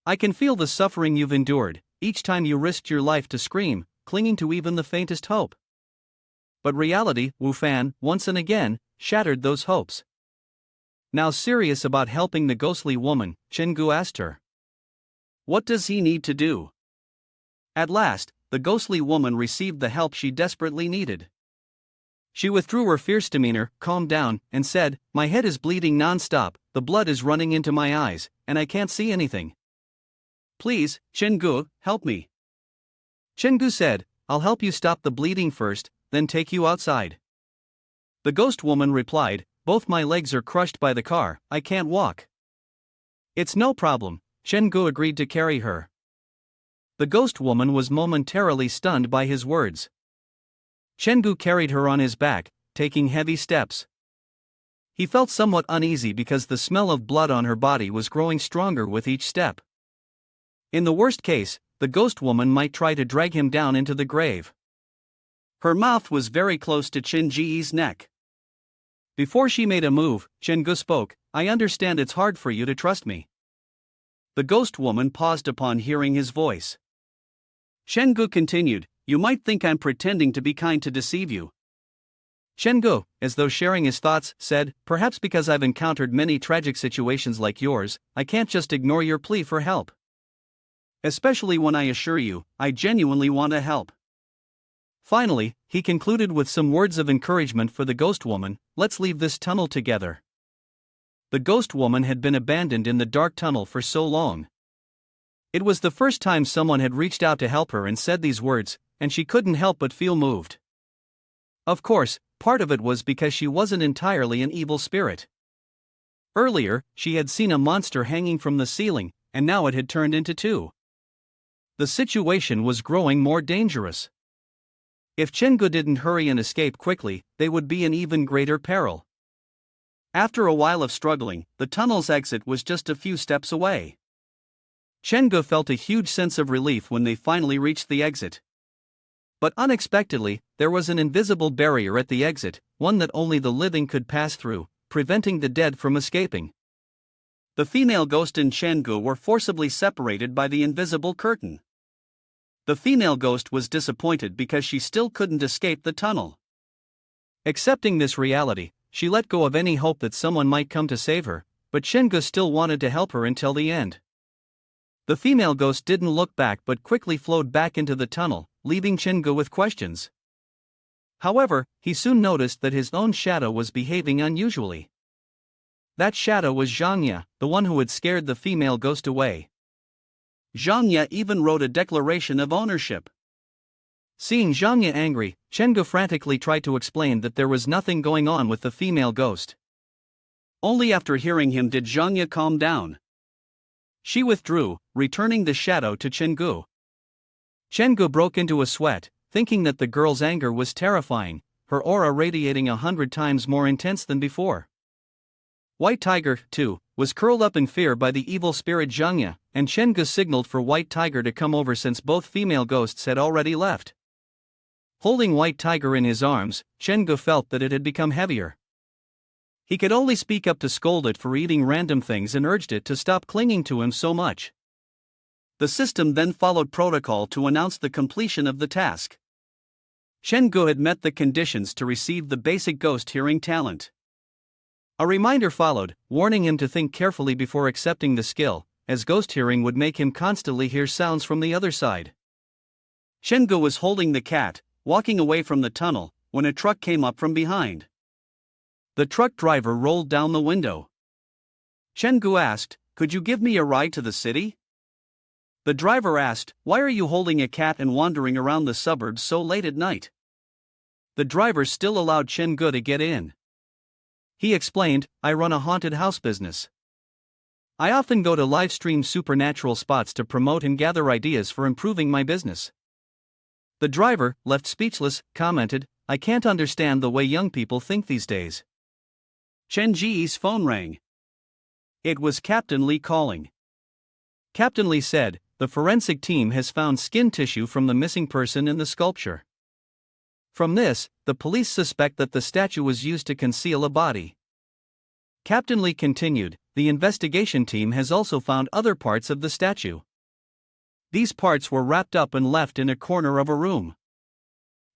"I can feel the suffering you've endured, each time you risked your life to scream, clinging to even the faintest hope." But reality, Wu Fan, once and again, shattered those hopes. Now serious about helping the ghostly woman, Chen-gu asked her, "What does he need to do?" At last, the ghostly woman received the help she desperately needed. She withdrew her fierce demeanor, calmed down, and said, "My head is bleeding non-stop, the blood is running into my eyes, and I can't see anything. Please, Chen-gu, help me." Chen-gu said, "I'll help you stop the bleeding first, then take you outside." The ghost woman replied, "Both my legs are crushed by the car, I can't walk." "It's no problem," Chen-gu agreed to carry her. The ghost woman was momentarily stunned by his words. Chen-gu carried her on his back, taking heavy steps. He felt somewhat uneasy because the smell of blood on her body was growing stronger with each step. In the worst case, the ghost woman might try to drag him down into the grave. Her mouth was very close to Chen Ji's neck. Before she made a move, Chen-gu spoke, "I understand it's hard for you to trust me. The ghost woman paused upon hearing his voice. Shengu continued, "You might think I'm pretending to be kind to deceive you." Shengu, as though sharing his thoughts, said, "Perhaps because I've encountered many tragic situations like yours, I can't just ignore your plea for help. Especially when I assure you, I genuinely want to help." Finally, he concluded with some words of encouragement for the ghost woman, "Let's leave this tunnel together." The ghost woman had been abandoned in the dark tunnel for so long. It was the first time someone had reached out to help her and said these words, and she couldn't help but feel moved. Of course, part of it was because she wasn't entirely an evil spirit. Earlier, she had seen a monster hanging from the ceiling, and now it had turned into two. The situation was growing more dangerous. If Chengu didn't hurry and escape quickly, they would be in even greater peril. After a while of struggling, the tunnel's exit was just a few steps away. Chengu felt a huge sense of relief when they finally reached the exit. But unexpectedly, there was an invisible barrier at the exit, one that only the living could pass through, preventing the dead from escaping. The female ghost and Chengu were forcibly separated by the invisible curtain. The female ghost was disappointed because she still couldn't escape the tunnel. Accepting this reality, she let go of any hope that someone might come to save her, but Chengu still wanted to help her until the end. The female ghost didn't look back but quickly flowed back into the tunnel, leaving Chengu with questions. However, he soon noticed that his own shadow was behaving unusually. That shadow was Zhangya, the one who had scared the female ghost away. Zhangya even wrote a declaration of ownership. Seeing Zhangya angry, Chengu frantically tried to explain that there was nothing going on with the female ghost. Only after hearing him did Zhangya calm down. She withdrew, returning the shadow to Chengu. Chengu broke into a sweat, thinking that the girl's anger was terrifying, her aura radiating 100 times more intense than before. White Tiger, too, was curled up in fear by the evil spirit Zhangya, and Chengu signaled for White Tiger to come over since both female ghosts had already left. Holding White Tiger in his arms, Chengu felt that it had become heavier. He could only speak up to scold it for eating random things and urged it to stop clinging to him so much. The system then followed protocol to announce the completion of the task. Chengu had met the conditions to receive the basic ghost hearing talent. A reminder followed, warning him to think carefully before accepting the skill, as ghost hearing would make him constantly hear sounds from the other side. Chengu was holding the cat, walking away from the tunnel, when a truck came up from behind. The truck driver rolled down the window. Chengu asked, "Could you give me a ride to the city?" The driver asked, "Why are you holding a cat and wandering around the suburbs so late at night?" The driver still allowed Chengu to get in. He explained, "I run a haunted house business. I often go to live-stream supernatural spots to promote and gather ideas for improving my business." The driver, left speechless, commented, "I can't understand the way young people think these days." Chen Ji's phone rang. It was Captain Lee calling. Captain Lee said, "The forensic team has found skin tissue from the missing person in the sculpture. From this, the police suspect that the statue was used to conceal a body." Captain Lee continued, "The investigation team has also found other parts of the statue. These parts were wrapped up and left in a corner of a room.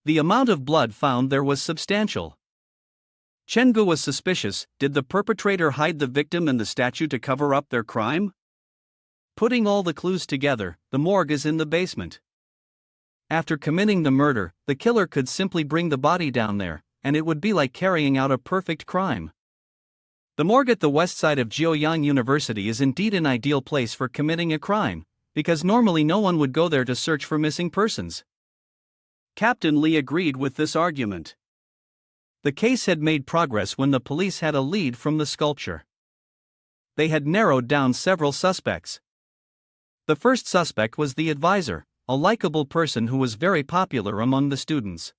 The amount of blood found there was substantial." Chengu was suspicious. Did the perpetrator hide the victim and the statue to cover up their crime? Putting all the clues together, the morgue is in the basement. After committing the murder, the killer could simply bring the body down there, and it would be like carrying out a perfect crime. The morgue at the west side of Jiuyang University is indeed an ideal place for committing a crime, because normally no one would go there to search for missing persons. Captain Lee agreed with this argument. The case had made progress when the police had a lead from the sculpture. They had narrowed down several suspects. The first suspect was the advisor, a likable person who was very popular among the students.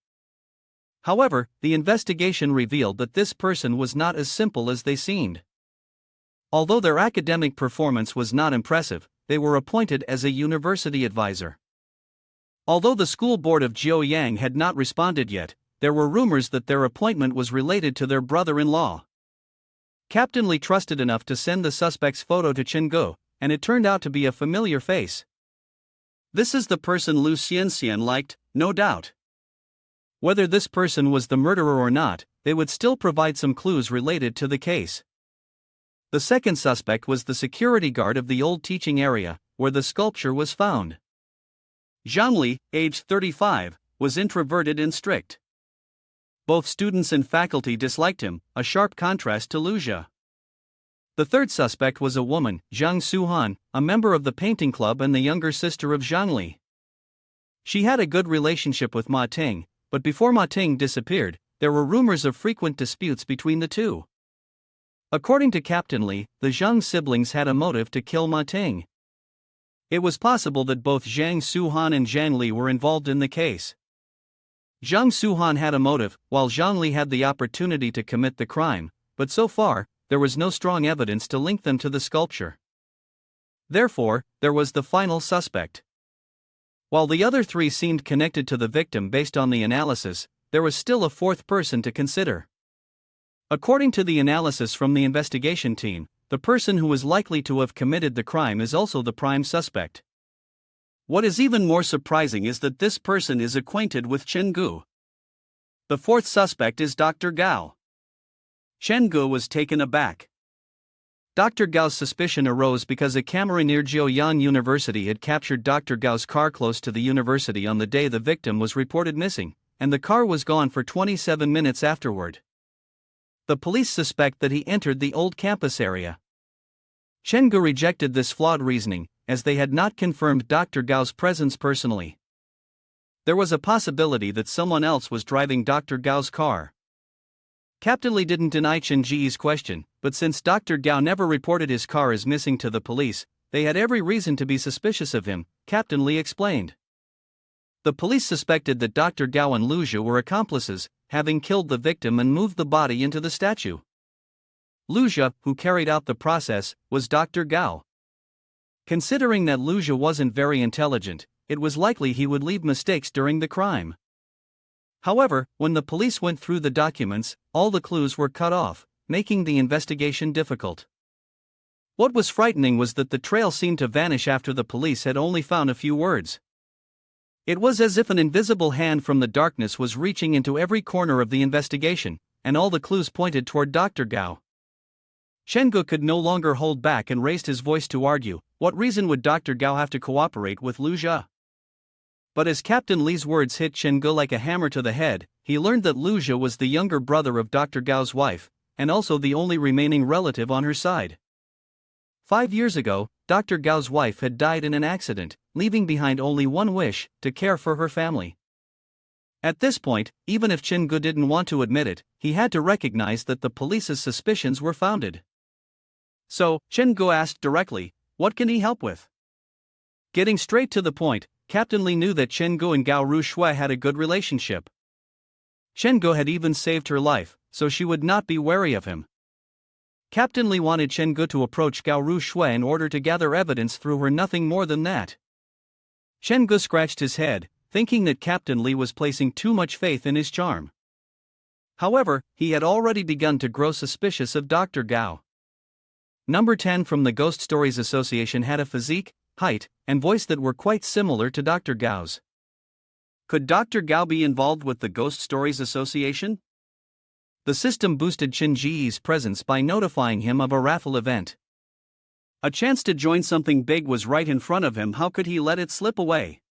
However, the investigation revealed that this person was not as simple as they seemed. Although their academic performance was not impressive, they were appointed as a university advisor. Although the school board of Jiuyang had not responded yet, there were rumors that their appointment was related to their brother-in-law. Captain Lee trusted enough to send the suspect's photo to Chengu, and it turned out to be a familiar face. This is the person Lu Xianxian liked, no doubt. Whether this person was the murderer or not, they would still provide some clues related to the case. The second suspect was the security guard of the old teaching area, where the sculpture was found. Zhang Li, aged 35, was introverted and strict. Both students and faculty disliked him, a sharp contrast to Lu Jia. The third suspect was a woman, Zhang Suhan, a member of the painting club and the younger sister of Zhang Li. She had a good relationship with Ma Ting, but before Ma Ting disappeared, there were rumors of frequent disputes between the two. According to Captain Li, the Zhang siblings had a motive to kill Ma Ting. It was possible that both Zhang Suhan and Zhang Li were involved in the case. Zhang Suhan had a motive, while Zhang Li had the opportunity to commit the crime, but so far, there was no strong evidence to link them to the sculpture. Therefore, there was the final suspect. While the other three seemed connected to the victim based on the analysis, there was still a fourth person to consider. According to the analysis from the investigation team, the person who is likely to have committed the crime is also the prime suspect. What is even more surprising is that this person is acquainted with Chen Gu. The fourth suspect is Dr. Gao. Chen Gu was taken aback. Dr. Gao's suspicion arose because a camera near Jiuyan University had captured Dr. Gao's car close to the university on the day the victim was reported missing, and the car was gone for 27 minutes afterward. The police suspect that he entered the old campus area. Chen Gu rejected this flawed reasoning, as they had not confirmed Dr. Gao's presence personally. There was a possibility that someone else was driving Dr. Gao's car. Captain Li didn't deny Chen Ji's question, but since Dr. Gao never reported his car as missing to the police, they had every reason to be suspicious of him, Captain Li explained. The police suspected that Dr. Gao and Lu Jia were accomplices, having killed the victim and moved the body into the statue. Lu Jia, who carried out the process, was Dr. Gao. Considering that Lu Jia wasn't very intelligent, it was likely he would leave mistakes during the crime. However, when the police went through the documents, all the clues were cut off, making the investigation difficult. What was frightening was that the trail seemed to vanish after the police had only found a few words. It was as if an invisible hand from the darkness was reaching into every corner of the investigation, and all the clues pointed toward Dr. Gao. Chen Gu could no longer hold back and raised his voice to argue, what reason would Dr. Gao have to cooperate with Lu Jia? But as Captain Li's words hit Chen Gu like a hammer to the head, he learned that Lu Jia was the younger brother of Dr. Gao's wife, and also the only remaining relative on her side. 5 years ago, Dr. Gao's wife had died in an accident, leaving behind only one wish, to care for her family. At this point, even if Chen Gu didn't want to admit it, he had to recognize that the police's suspicions were founded. So, Chen Gu asked directly, what can he help with? Getting straight to the point, Captain Li knew that Chen Gu and Gao Rushui had a good relationship. Chen Gu had even saved her life, so she would not be wary of him. Captain Li wanted Chen Gu to approach Gao Rushui in order to gather evidence through her, nothing more than that. Chen Gu scratched his head, thinking that Captain Li was placing too much faith in his charm. However, he had already begun to grow suspicious of Dr. Gao. Number 10 from the Ghost Stories Association had a physique, height, and voice that were quite similar to Dr. Gao's. Could Dr. Gao be involved with the Ghost Stories Association? The system boosted Chen Ji's presence by notifying him of a raffle event. A chance to join something big was right in front of him. How could he let it slip away?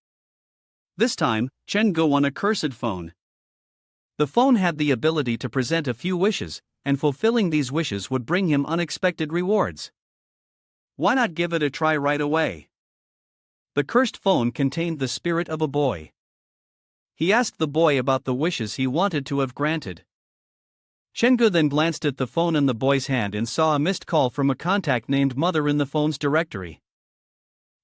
This time, Chen Gu won a cursed phone. The phone had the ability to present a few wishes, and fulfilling these wishes would bring him unexpected rewards. Why not give it a try right away? The cursed phone contained the spirit of a boy. He asked the boy about the wishes he wanted to have granted. Chen Gu then glanced at the phone in the boy's hand and saw a missed call from a contact named Mother in the phone's directory.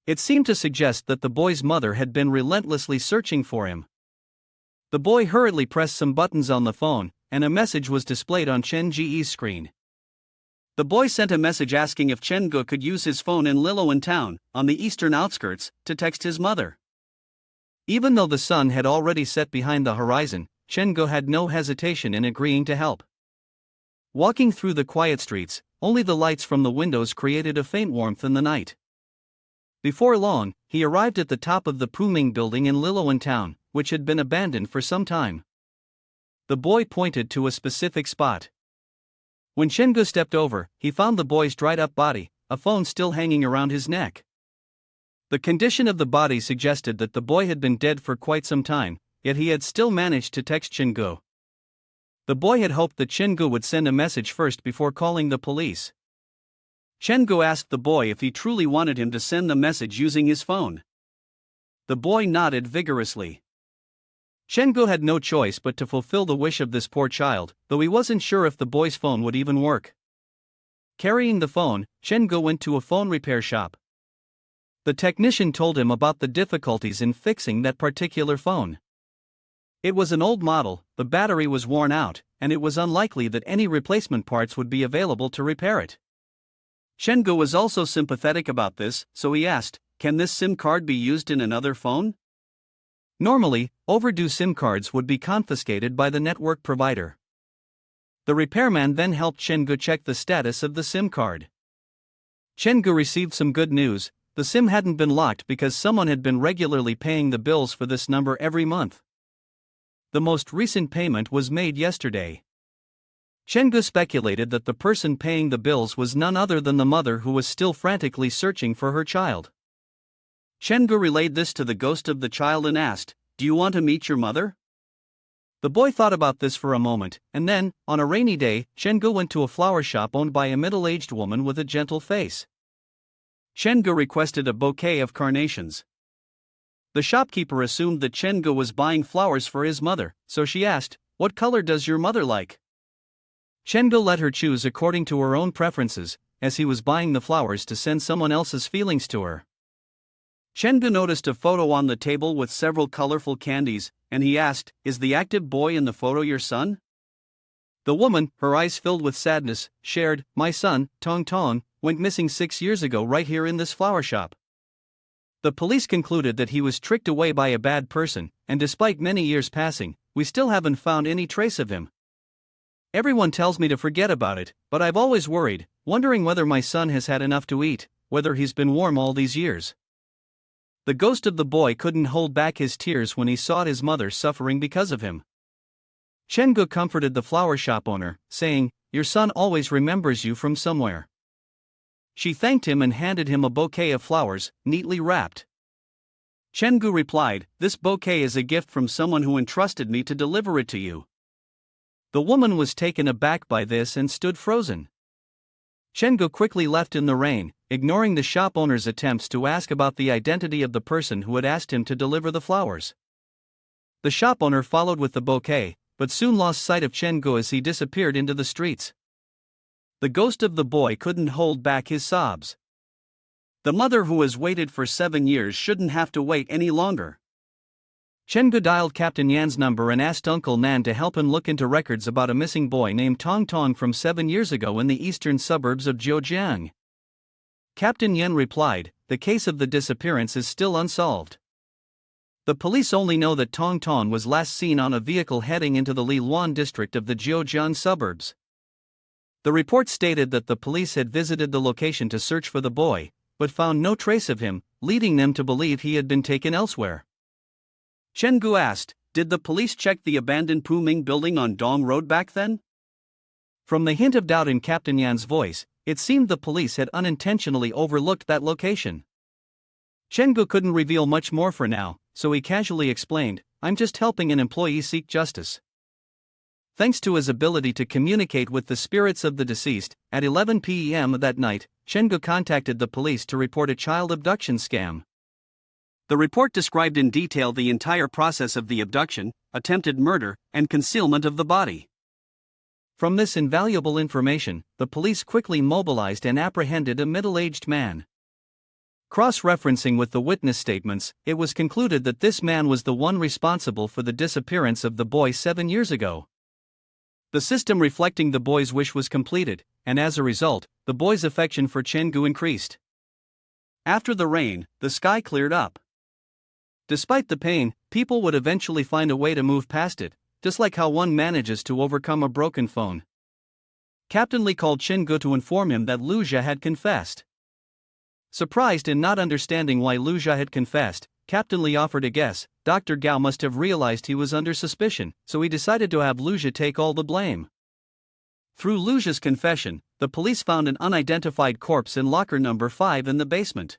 It seemed to suggest that the boy's mother had been relentlessly searching for him. The boy hurriedly pressed some buttons on the phone, and a message was displayed on Chen Ji's screen. The boy sent a message asking if Chen Gu could use his phone in Liloan town, on the eastern outskirts, to text his mother. Even though the sun had already set behind the horizon, Chen Gu had no hesitation in agreeing to help. Walking through the quiet streets, only the lights from the windows created a faint warmth in the night. Before long, he arrived at the top of the Puming building in Liloan town, which had been abandoned for some time. The boy pointed to a specific spot. When Chengu stepped over, he found the boy's dried-up body, a phone still hanging around his neck. The condition of the body suggested that the boy had been dead for quite some time, yet he had still managed to text Chengu. The boy had hoped that Chengu would send a message first before calling the police. Chengu asked the boy if he truly wanted him to send the message using his phone. The boy nodded vigorously. Chengu had no choice but to fulfill the wish of this poor child, though he wasn't sure if the boy's phone would even work. Carrying the phone, Chengu went to a phone repair shop. The technician told him about the difficulties in fixing that particular phone. It was an old model, the battery was worn out, and it was unlikely that any replacement parts would be available to repair it. Chengu was also sympathetic about this, so he asked, "Can this SIM card be used in another phone?" Normally, overdue SIM cards would be confiscated by the network provider. The repairman then helped Chengu check the status of the SIM card. Chengu received some good news. The SIM hadn't been locked because someone had been regularly paying the bills for this number every month. The most recent payment was made yesterday. Chengu speculated that the person paying the bills was none other than the mother who was still frantically searching for her child. Chengu relayed this to the ghost of the child and asked, "Do you want to meet your mother?" The boy thought about this for a moment, and then, on a rainy day, Chengu went to a flower shop owned by a middle-aged woman with a gentle face. Chengu requested a bouquet of carnations. The shopkeeper assumed that Chengu was buying flowers for his mother, so she asked, "What color does your mother like?" Chengu let her choose according to her own preferences, as he was buying the flowers to send someone else's feelings to her. Chengu noticed a photo on the table with several colorful candies, and he asked, "Is the active boy in the photo your son?" The woman, her eyes filled with sadness, shared, "My son, Tong Tong, went missing 6 years ago right here in this flower shop." The police concluded that he was tricked away by a bad person, and despite many years passing, we still haven't found any trace of him. Everyone tells me to forget about it, but I've always worried, wondering whether my son has had enough to eat, whether he's been warm all these years. The ghost of the boy couldn't hold back his tears when he saw his mother suffering because of him. Chengu comforted the flower shop owner, saying, "Your son always remembers you from somewhere." She thanked him and handed him a bouquet of flowers, neatly wrapped. Chengu replied, "This bouquet is a gift from someone who entrusted me to deliver it to you." The woman was taken aback by this and stood frozen. Chengu quickly left in the rain, ignoring the shop owner's attempts to ask about the identity of the person who had asked him to deliver the flowers. The shop owner followed with the bouquet, but soon lost sight of Chengu as he disappeared into the streets. The ghost of the boy couldn't hold back his sobs. The mother who has waited for 7 years shouldn't have to wait any longer. Chengu dialed Captain Yan's number and asked Uncle Nan to help him look into records about a missing boy named Tong Tong from 7 years ago in the eastern suburbs of Zhejiang. Captain Yan replied, "The case of the disappearance is still unsolved. The police only know that Tong Tong was last seen on a vehicle heading into the Liluan district of the Zhejiang suburbs." The report stated that the police had visited the location to search for the boy, but found no trace of him, leading them to believe he had been taken elsewhere. Chengu asked, "Did the police check the abandoned Puming building on Dong Road back then?" From the hint of doubt in Captain Yan's voice, it seemed the police had unintentionally overlooked that location. Chengu couldn't reveal much more for now, so he casually explained, "I'm just helping an employee seek justice." Thanks to his ability to communicate with the spirits of the deceased, at 11 p.m. that night, Chengu contacted the police to report a child abduction scam. The report described in detail the entire process of the abduction, attempted murder, and concealment of the body. From this invaluable information, the police quickly mobilized and apprehended a middle-aged man. Cross-referencing with the witness statements, it was concluded that this man was the one responsible for the disappearance of the boy 7 years ago. The system reflecting the boy's wish was completed, and as a result, the boy's affection for Chengu increased. After the rain, the sky cleared up. Despite the pain, people would eventually find a way to move past it, just like how one manages to overcome a broken phone. Captain Li called Chengu to inform him that Luja had confessed. Surprised and not understanding why Luja had confessed, Captain Lee offered a guess. Dr. Gao must have realized he was under suspicion, so he decided to have Luja take all the blame. Through Luja's confession, the police found an unidentified corpse in locker number 5 in the basement.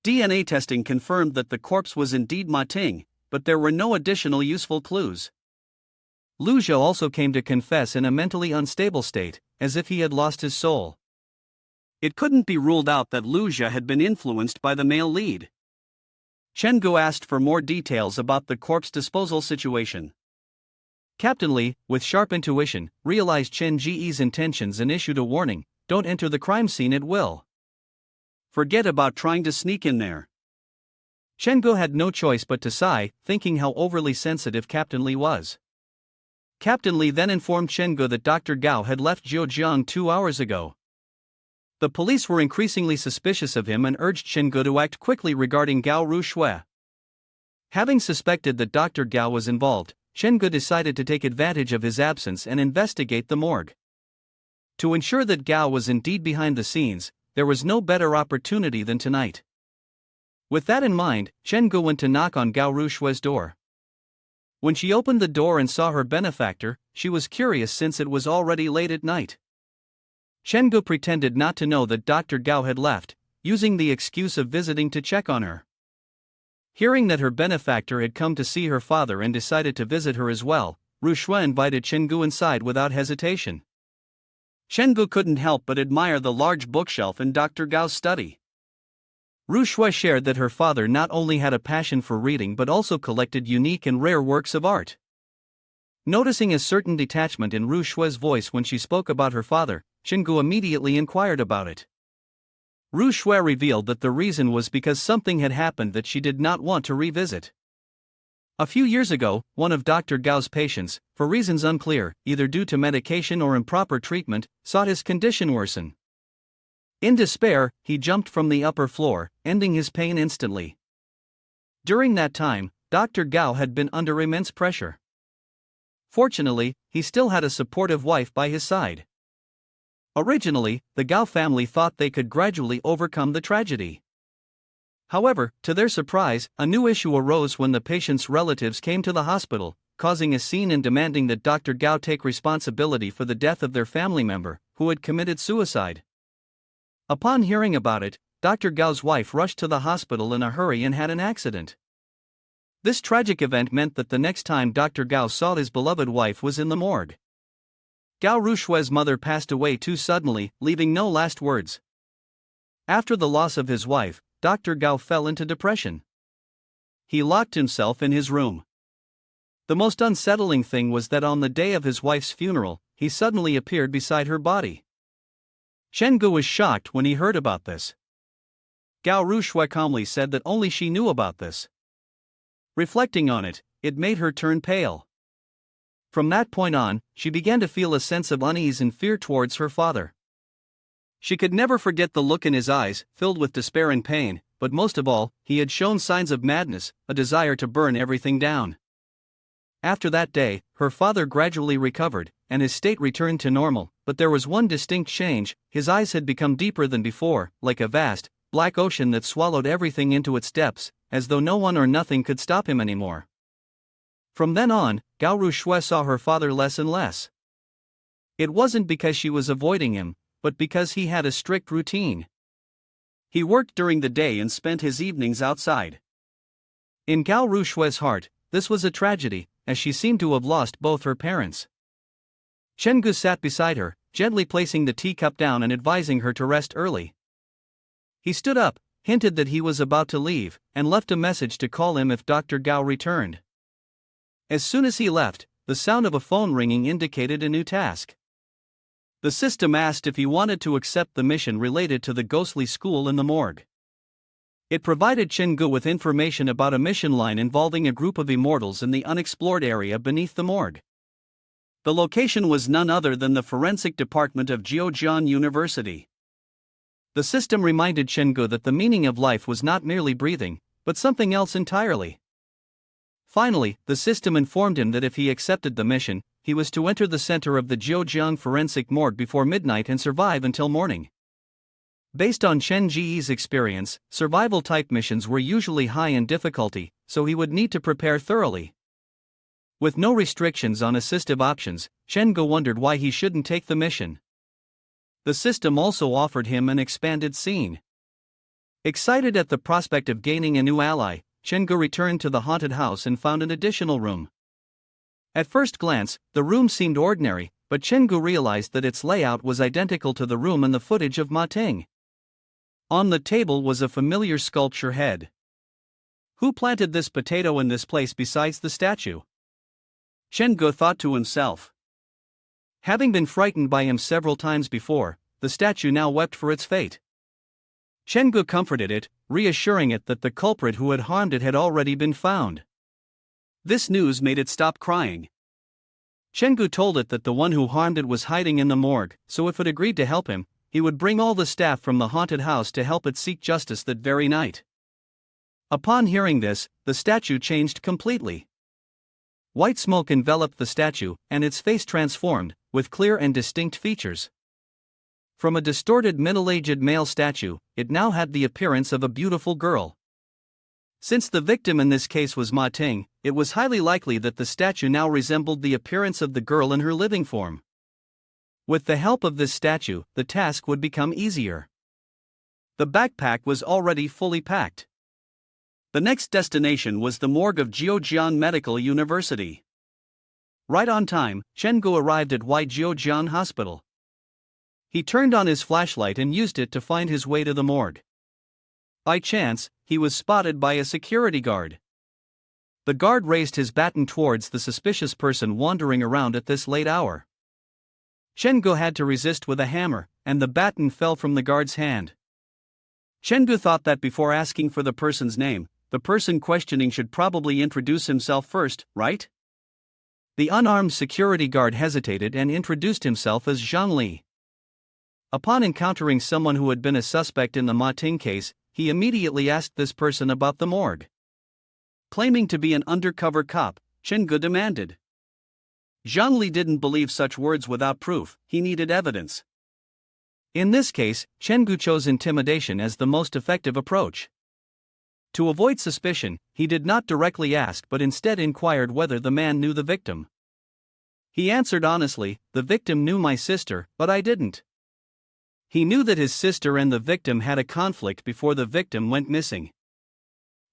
DNA testing confirmed that the corpse was indeed Ma Ting, but there were no additional useful clues. Luja also came to confess in a mentally unstable state, as if he had lost his soul. It couldn't be ruled out that Luja had been influenced by the male lead. Chen Gu asked for more details about the corpse disposal situation. Captain Lee, with sharp intuition, realized Chen Ji's intentions and issued a warning: don't enter the crime scene at will. Forget about trying to sneak in there. Chen Gu had no choice but to sigh, thinking how overly sensitive Captain Lee was. Captain Lee then informed Chen Gu that Dr. Gao had left Zhejiang 2 hours ago. The police were increasingly suspicious of him and urged Chen Gu to act quickly regarding Gao Rushui. Having suspected that Dr. Gao was involved, Chen Gu decided to take advantage of his absence and investigate the morgue. To ensure that Gao was indeed behind the scenes, there was no better opportunity than tonight. With that in mind, Chen Gu went to knock on Gao Rushui's door. When she opened the door and saw her benefactor, she was curious since it was already late at night. Chen Gu pretended not to know that Dr. Gao had left, using the excuse of visiting to check on her. Hearing that her benefactor had come to see her father and decided to visit her as well, Rushui invited Chen Gu inside without hesitation. Chen Gu couldn't help but admire the large bookshelf in Dr. Gao's study. Rushui shared that her father not only had a passion for reading but also collected unique and rare works of art. Noticing a certain detachment in Rushui's voice when she spoke about her father, Chen Gu immediately inquired about it. Rushui revealed that the reason was because something had happened that she did not want to revisit. A few years ago, one of Dr. Gao's patients, for reasons unclear, either due to medication or improper treatment, sought his condition worsen. In despair, he jumped from the upper floor, ending his pain instantly. During that time, Dr. Gao had been under immense pressure. Fortunately, he still had a supportive wife by his side. Originally, the Gao family thought they could gradually overcome the tragedy. However, to their surprise, a new issue arose when the patient's relatives came to the hospital, causing a scene and demanding that Dr. Gao take responsibility for the death of their family member, who had committed suicide. Upon hearing about it, Dr. Gao's wife rushed to the hospital in a hurry and had an accident. This tragic event meant that the next time Dr. Gao saw his beloved wife was in the morgue. Gao Rushui's mother passed away too suddenly, leaving no last words. After the loss of his wife, Dr. Gao fell into depression. He locked himself in his room. The most unsettling thing was that on the day of his wife's funeral, he suddenly appeared beside her body. Chen Gu was shocked when he heard about this. Gao Rushui calmly said that only she knew about this. Reflecting on it, it made her turn pale. From that point on, she began to feel a sense of unease and fear towards her father. She could never forget the look in his eyes, filled with despair and pain, but most of all, he had shown signs of madness, a desire to burn everything down. After that day, her father gradually recovered, and his state returned to normal, but there was one distinct change: his eyes had become deeper than before, like a vast, black ocean that swallowed everything into its depths, as though no one or nothing could stop him anymore. From then on, Gao Rushui saw her father less and less. It wasn't because she was avoiding him, but because he had a strict routine. He worked during the day and spent his evenings outside. In Gao Rushui's heart, this was a tragedy, as she seemed to have lost both her parents. Chen Gu sat beside her, gently placing the teacup down and advising her to rest early. He stood up, hinted that he was about to leave, and left a message to call him if Dr. Gao returned. As soon as he left, the sound of a phone ringing indicated a new task. The system asked if he wanted to accept the mission related to the ghostly school in the morgue. It provided Chen Gu with information about a mission line involving a group of immortals in the unexplored area beneath the morgue. The location was none other than the forensic department of Zhejiang University. The system reminded Chen Gu that the meaning of life was not merely breathing, but something else entirely. Finally, the system informed him that if he accepted the mission, he was to enter the center of the Zhejiang forensic morgue before midnight and survive until morning. Based on Chen Ji's experience, survival-type missions were usually high in difficulty, so he would need to prepare thoroughly. With no restrictions on assistive options, Chen Ge wondered why he shouldn't take the mission. The system also offered him an expanded scene. Excited at the prospect of gaining a new ally, Chen Ge returned to the haunted house and found an additional room. At first glance, the room seemed ordinary, but Chen Ge realized that its layout was identical to the room in the footage of Ma Ting. On the table was a familiar sculpture head. Who planted this potato in this place besides the statue? Chen Ge thought to himself. Having been frightened by him several times before, the statue now wept for its fate. Chen Ge comforted it, reassuring it that the culprit who had harmed it had already been found. This news made it stop crying. Chen Ge told it that the one who harmed it was hiding in the morgue, so if it agreed to help him, he would bring all the staff from the haunted house to help it seek justice that very night. Upon hearing this, the statue changed completely. White smoke enveloped the statue, and its face transformed, with clear and distinct features. From a distorted middle-aged male statue, it now had the appearance of a beautiful girl. Since the victim in this case was Ma Ting, it was highly likely that the statue now resembled the appearance of the girl in her living form. With the help of this statue, the task would become easier. The backpack was already fully packed. The next destination was the morgue of Jiujian Medical University. Right on time, Chen Ge arrived at Jiujian Hospital. He turned on his flashlight and used it to find his way to the morgue. By chance, he was spotted by a security guard. The guard raised his baton towards the suspicious person wandering around at this late hour. Chen Ge had to resist with a hammer, and the baton fell from the guard's hand. Chen Ge thought that before asking for the person's name, the person questioning should probably introduce himself first, right? The unarmed security guard hesitated and introduced himself as Zhang Li. Upon encountering someone who had been a suspect in the Ma Ting case, he immediately asked this person about the morgue. Claiming to be an undercover cop, Chen Ge demanded. Zhang Li didn't believe such words without proof, he needed evidence. In this case, Chen Ge chose intimidation as the most effective approach. To avoid suspicion, he did not directly ask but instead inquired whether the man knew the victim. He answered honestly, "The victim knew my sister, but I didn't." He knew that his sister and the victim had a conflict before the victim went missing.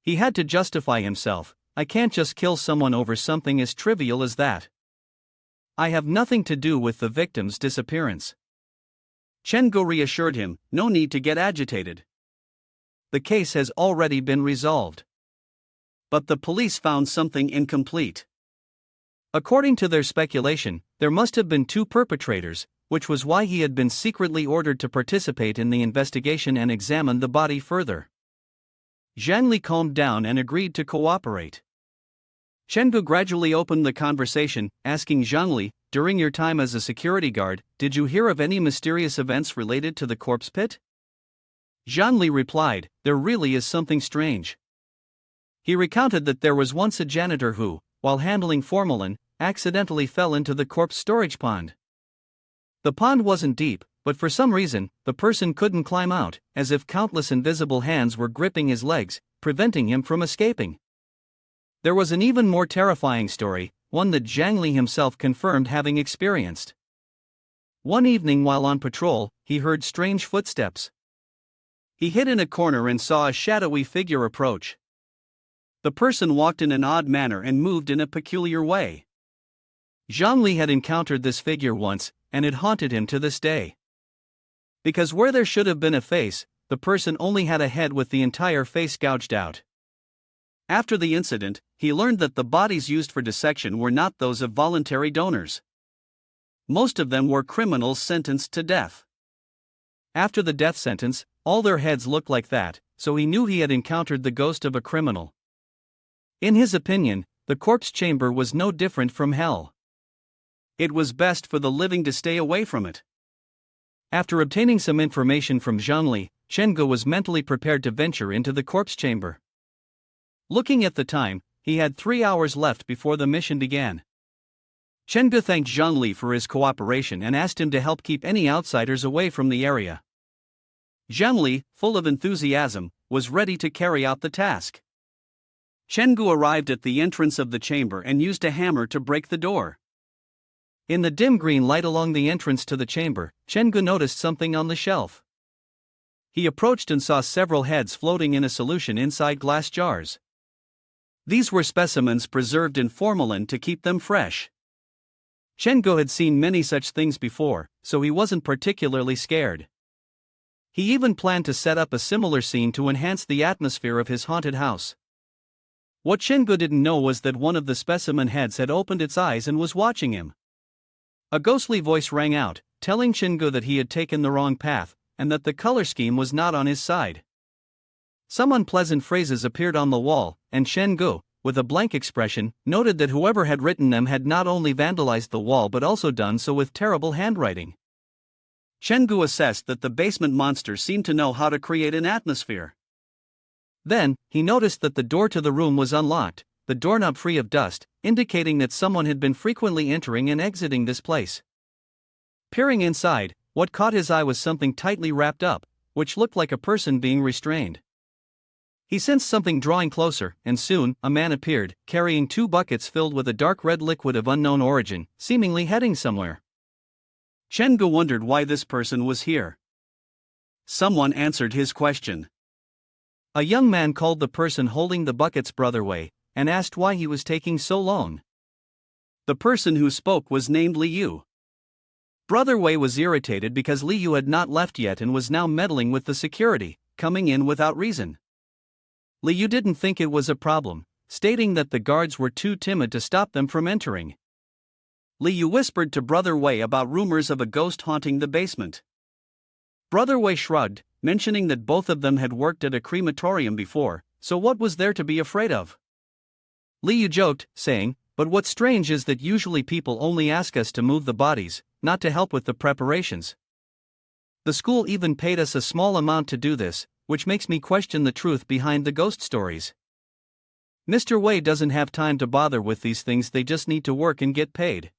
He had to justify himself, "I can't just kill someone over something as trivial as that. I have nothing to do with the victim's disappearance." Chen Ge reassured him, "No need to get agitated. The case has already been resolved." But the police found something incomplete. According to their speculation, there must have been two perpetrators, which was why he had been secretly ordered to participate in the investigation and examine the body further. Zhang Li calmed down and agreed to cooperate. Chen Ge gradually opened the conversation, asking Zhang Li, "During your time as a security guard, did you hear of any mysterious events related to the corpse pit?" Zhang Li replied, "There really is something strange." He recounted that there was once a janitor who, while handling formalin, accidentally fell into the corpse storage pond. The pond wasn't deep, but for some reason, the person couldn't climb out, as if countless invisible hands were gripping his legs, preventing him from escaping. There was an even more terrifying story, one that Zhang Li himself confirmed having experienced. One evening while on patrol, he heard strange footsteps. He hid in a corner and saw a shadowy figure approach. The person walked in an odd manner and moved in a peculiar way. Zhang Li had encountered this figure once, and it haunted him to this day. Because where there should have been a face, the person only had a head with the entire face gouged out. After the incident, he learned that the bodies used for dissection were not those of voluntary donors. Most of them were criminals sentenced to death. After the death sentence, all their heads looked like that, so he knew he had encountered the ghost of a criminal. In his opinion, the corpse chamber was no different from hell. It was best for the living to stay away from it. After obtaining some information from Zhang Li, Chen Ge was mentally prepared to venture into the corpse chamber. Looking at the time, he had 3 hours left before the mission began. Chen Ge thanked Zhang Li for his cooperation and asked him to help keep any outsiders away from the area. Zhengli, full of enthusiasm, was ready to carry out the task. Chenggu arrived at the entrance of the chamber and used a hammer to break the door. In the dim green light along the entrance to the chamber, Chenggu noticed something on the shelf. He approached and saw several heads floating in a solution inside glass jars. These were specimens preserved in formalin to keep them fresh. Chenggu had seen many such things before, so he wasn't particularly scared. He even planned to set up a similar scene to enhance the atmosphere of his haunted house. What Chenggu didn't know was that one of the specimen heads had opened its eyes and was watching him. A ghostly voice rang out, telling Chenggu that he had taken the wrong path, and that the color scheme was not on his side. Some unpleasant phrases appeared on the wall, and Chenggu, with a blank expression, noted that whoever had written them had not only vandalized the wall but also done so with terrible handwriting. Chenggu assessed that the basement monster seemed to know how to create an atmosphere. Then, he noticed that the door to the room was unlocked, the doorknob free of dust, indicating that someone had been frequently entering and exiting this place. Peering inside, what caught his eye was something tightly wrapped up, which looked like a person being restrained. He sensed something drawing closer, and soon, a man appeared, carrying 2 buckets filled with a dark red liquid of unknown origin, seemingly heading somewhere. Chenggu wondered why this person was here. Someone answered his question. A young man called the person holding the buckets Brother Wei, and asked why he was taking so long. The person who spoke was named Liu. Brother Wei was irritated because Liu had not left yet and was now meddling with the security, coming in without reason. Liu didn't think it was a problem, stating that the guards were too timid to stop them from entering. Liu whispered to Brother Wei about rumors of a ghost haunting the basement. Brother Wei shrugged, mentioning that both of them had worked at a crematorium before, so what was there to be afraid of? Liu joked, saying, "But what's strange is that usually people only ask us to move the bodies, not to help with the preparations. The school even paid us a small amount to do this, which makes me question the truth behind the ghost stories. Mr. Wei doesn't have time to bother with these things, they just need to work and get paid."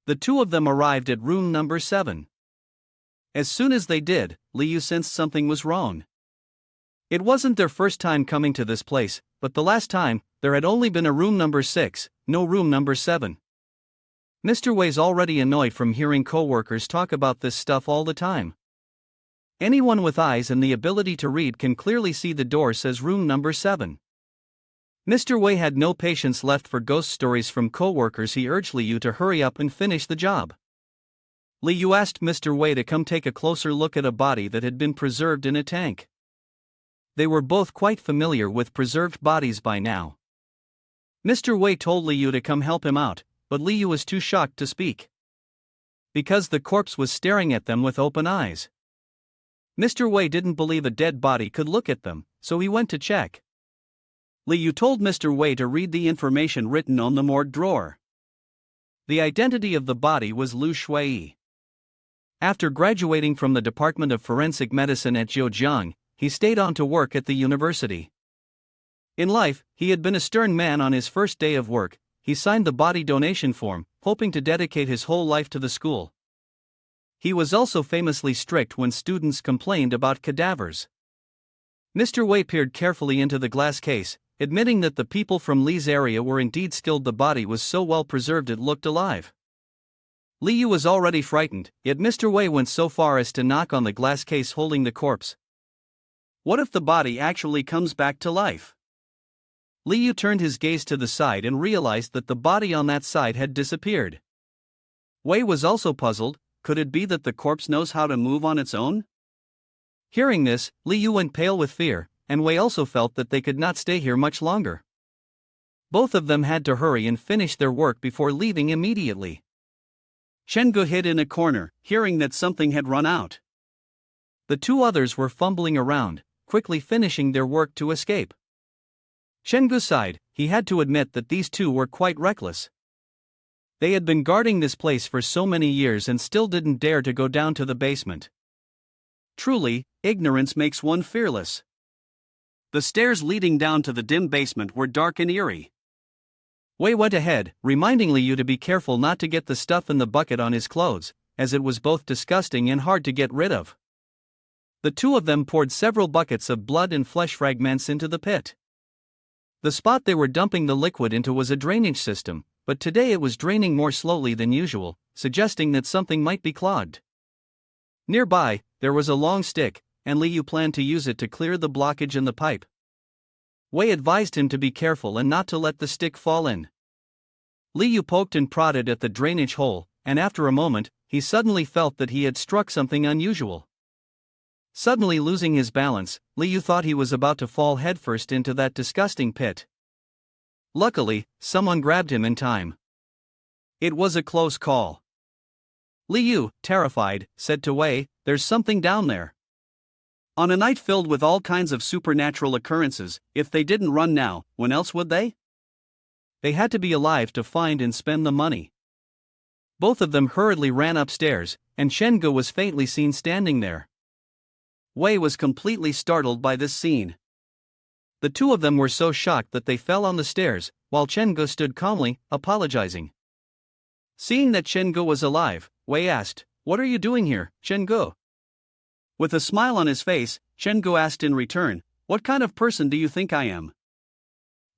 The two of them arrived at room number 7. As soon as they did, Liu sensed something was wrong. It wasn't their first time coming to this place, but the last time, there had only been a room number 6, no room number 7. Mr. Wei's already annoyed from hearing co-workers talk about this stuff all the time. Anyone with eyes and the ability to read can clearly see the door says room number 7. Mr. Wei had no patience left for ghost stories from co-workers. He urged Liu to hurry up and finish the job. Liu asked Mr. Wei to come take a closer look at a body that had been preserved in a tank. They were both quite familiar with preserved bodies by now. Mr. Wei told Liu to come help him out, but Liu was too shocked to speak. Because the corpse was staring at them with open eyes. Mr. Wei didn't believe a dead body could look at them, so he went to check. Liu told Mr. Wei to read the information written on the morgue drawer. The identity of the body was Liu Shui. After graduating from the Department of Forensic Medicine at Zhejiang, he stayed on to work at the university. In life, he had been a stern man. On his first day of work, he signed the body donation form, hoping to dedicate his whole life to the school. He was also famously strict when students complained about cadavers. Mr. Wei peered carefully into the glass case, admitting that the people from Li's area were indeed skilled. The body was so well preserved it looked alive. Liu was already frightened, yet Mr. Wei went so far as to knock on the glass case holding the corpse. What if the body actually comes back to life? Liu turned his gaze to the side and realized that the body on that side had disappeared. Wei was also puzzled. Could it be that the corpse knows how to move on its own? Hearing this, Liu went pale with fear, and Wei also felt that they could not stay here much longer. Both of them had to hurry and finish their work before leaving immediately. Chenggu hid in a corner, hearing that something had run out. The two others were fumbling around, quickly finishing their work to escape. Chenggu sighed. He had to admit that these two were quite reckless. They had been guarding this place for so many years and still didn't dare to go down to the basement. Truly, ignorance makes one fearless. The stairs leading down to the dim basement were dark and eerie. Wei went ahead, reminding Liu to be careful not to get the stuff in the bucket on his clothes, as it was both disgusting and hard to get rid of. The two of them poured several buckets of blood and flesh fragments into the pit. The spot they were dumping the liquid into was a drainage system, but today it was draining more slowly than usual, suggesting that something might be clogged. Nearby, there was a long stick, and Liu planned to use it to clear the blockage in the pipe. Wei advised him to be careful and not to let the stick fall in. Liu poked and prodded at the drainage hole, and after a moment, he suddenly felt that he had struck something unusual. Suddenly losing his balance, Liu thought he was about to fall headfirst into that disgusting pit. Luckily, someone grabbed him in time. It was a close call. Liu, terrified, said to Wei, "There's something down there." On a night filled with all kinds of supernatural occurrences, if they didn't run now, when else would they? They had to be alive to find and spend the money. Both of them hurriedly ran upstairs, and Chenggu was faintly seen standing there. Wei was completely startled by this scene. The two of them were so shocked that they fell on the stairs, while Chenggu stood calmly, apologizing. Seeing that Chenggu was alive, Wei asked, "What are you doing here, Chenggu?" With a smile on his face, Chenggu asked in return, "What kind of person do you think I am?"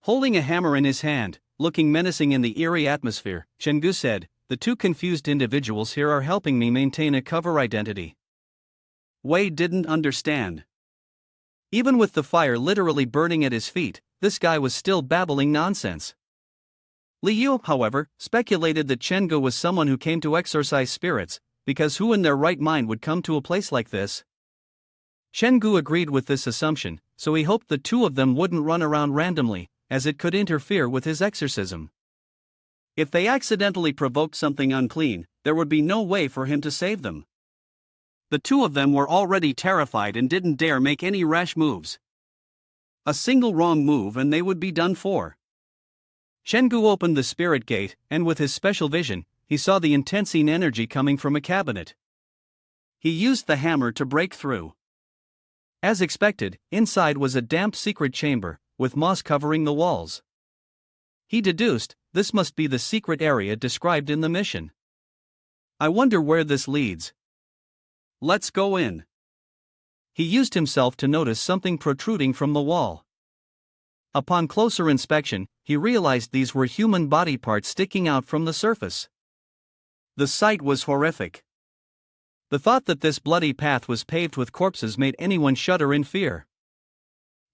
Holding a hammer in his hand, looking menacing in the eerie atmosphere, Chenggu said, "The two confused individuals here are helping me maintain a cover identity." Wei didn't understand. Even with the fire literally burning at his feet, this guy was still babbling nonsense. Liu, however, speculated that Chenggu was someone who came to exorcise spirits, because who in their right mind would come to a place like this? Chenggu agreed with this assumption, so he hoped the two of them wouldn't run around randomly, as it could interfere with his exorcism. If they accidentally provoked something unclean, there would be no way for him to save them. The two of them were already terrified and didn't dare make any rash moves. A single wrong move and they would be done for. Chenggu opened the spirit gate, and with his special vision, he saw the intense energy coming from a cabinet. He used the hammer to break through. As expected, inside was a damp secret chamber, with moss covering the walls. He deduced, this must be the secret area described in the mission. "I wonder where this leads. Let's go in." He used himself to notice something protruding from the wall. Upon closer inspection, he realized these were human body parts sticking out from the surface. The sight was horrific. The thought that this bloody path was paved with corpses made anyone shudder in fear.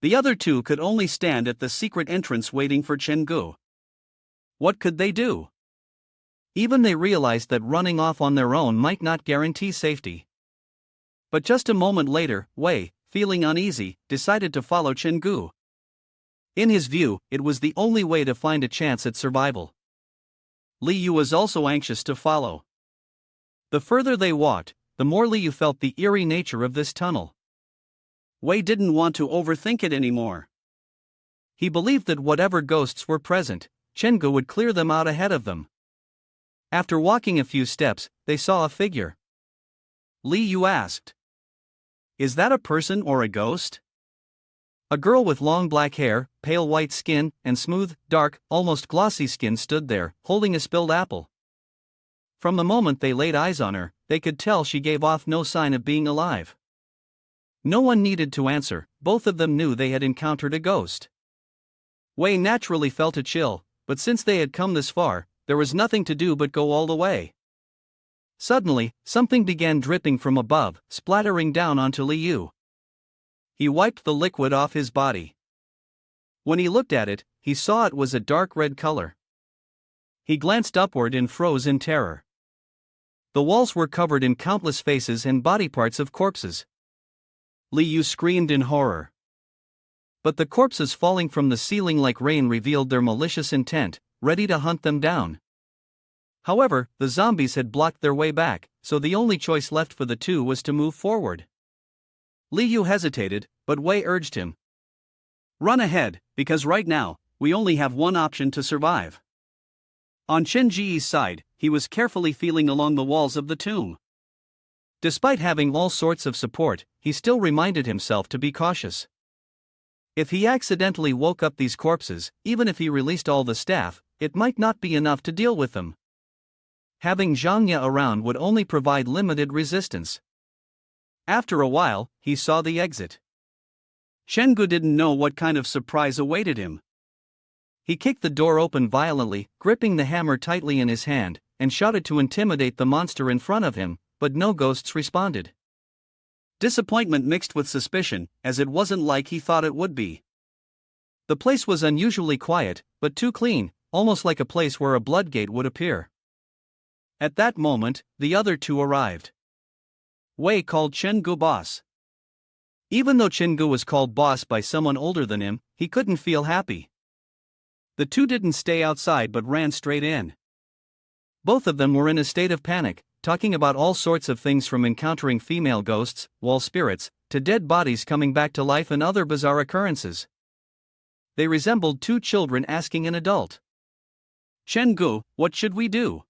The other two could only stand at the secret entrance waiting for Chenggu. What could they do? Even they realized that running off on their own might not guarantee safety. But just a moment later, Wei, feeling uneasy, decided to follow Chenggu. In his view, it was the only way to find a chance at survival. Liu was also anxious to follow. The further they walked, the more Liu felt the eerie nature of this tunnel. Wei didn't want to overthink it anymore. He believed that whatever ghosts were present, Chenggu would clear them out ahead of them. After walking a few steps, they saw a figure. Liu asked, "Is that a person or a ghost?" A girl with long black hair, pale white skin, and smooth, dark, almost glossy skin stood there, holding a spilled apple. From the moment they laid eyes on her, they could tell she gave off no sign of being alive. No one needed to answer, both of them knew they had encountered a ghost. Wei naturally felt a chill, but since they had come this far, there was nothing to do but go all the way. Suddenly, something began dripping from above, splattering down onto Liu. He wiped the liquid off his body. When he looked at it, he saw it was a dark red color. He glanced upward and froze in terror. The walls were covered in countless faces and body parts of corpses. Liu screamed in horror. But the corpses falling from the ceiling like rain revealed their malicious intent, ready to hunt them down. However, the zombies had blocked their way back, so the only choice left for the two was to move forward. Liu hesitated, but Wei urged him. "Run ahead, because right now, we only have one option to survive." On Chen Ji's side, he was carefully feeling along the walls of the tomb. Despite having all sorts of support, he still reminded himself to be cautious. If he accidentally woke up these corpses, even if he released all the staff, it might not be enough to deal with them. Having Zhangya around would only provide limited resistance. After a while, he saw the exit. Shengu didn't know what kind of surprise awaited him. He kicked the door open violently, gripping the hammer tightly in his hand, and shouted to intimidate the monster in front of him, but no ghosts responded. Disappointment mixed with suspicion, as it wasn't like he thought it would be. The place was unusually quiet, but too clean, almost like a place where a bloodgate would appear. At that moment, the other two arrived. Wei called Shengu boss. Even though Shengu was called boss by someone older than him, he couldn't feel happy. The two didn't stay outside but ran straight in. Both of them were in a state of panic, talking about all sorts of things from encountering female ghosts, wall spirits, to dead bodies coming back to life and other bizarre occurrences. They resembled two children asking an adult. Shengu, what should we do?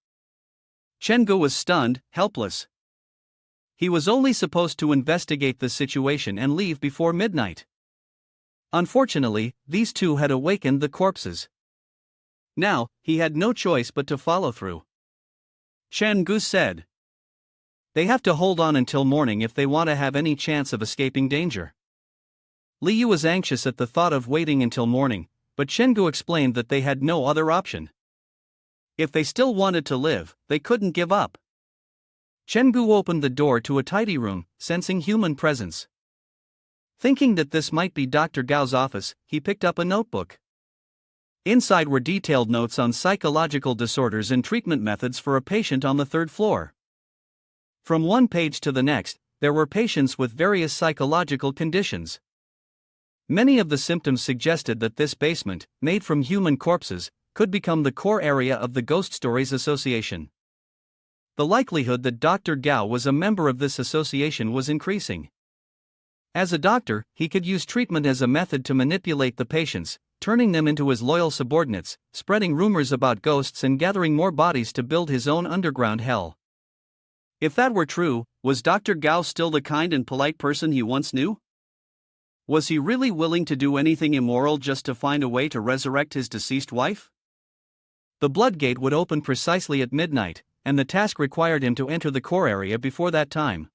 Shengu was stunned, helpless. He was only supposed to investigate the situation and leave before midnight. Unfortunately, these two had awakened the corpses. Now, he had no choice but to follow through. Shengu said. They have to hold on until morning if they want to have any chance of escaping danger. Liu was anxious at the thought of waiting until morning, but Shengu explained that they had no other option. If they still wanted to live, they couldn't give up. Shengu opened the door to a tidy room, sensing human presence. Thinking that this might be Dr. Gao's office, he picked up a notebook. Inside were detailed notes on psychological disorders and treatment methods for a patient on the third floor. From one page to the next, there were patients with various psychological conditions. Many of the symptoms suggested that this basement, made from human corpses, could become the core area of the Ghost Stories Association. The likelihood that Dr. Gao was a member of this association was increasing. As a doctor, he could use treatment as a method to manipulate the patients, turning them into his loyal subordinates, spreading rumors about ghosts and gathering more bodies to build his own underground hell. If that were true, was Dr. Gao still the kind and polite person he once knew? Was he really willing to do anything immoral just to find a way to resurrect his deceased wife? The Bloodgate would open precisely at midnight, and the task required him to enter the core area before that time.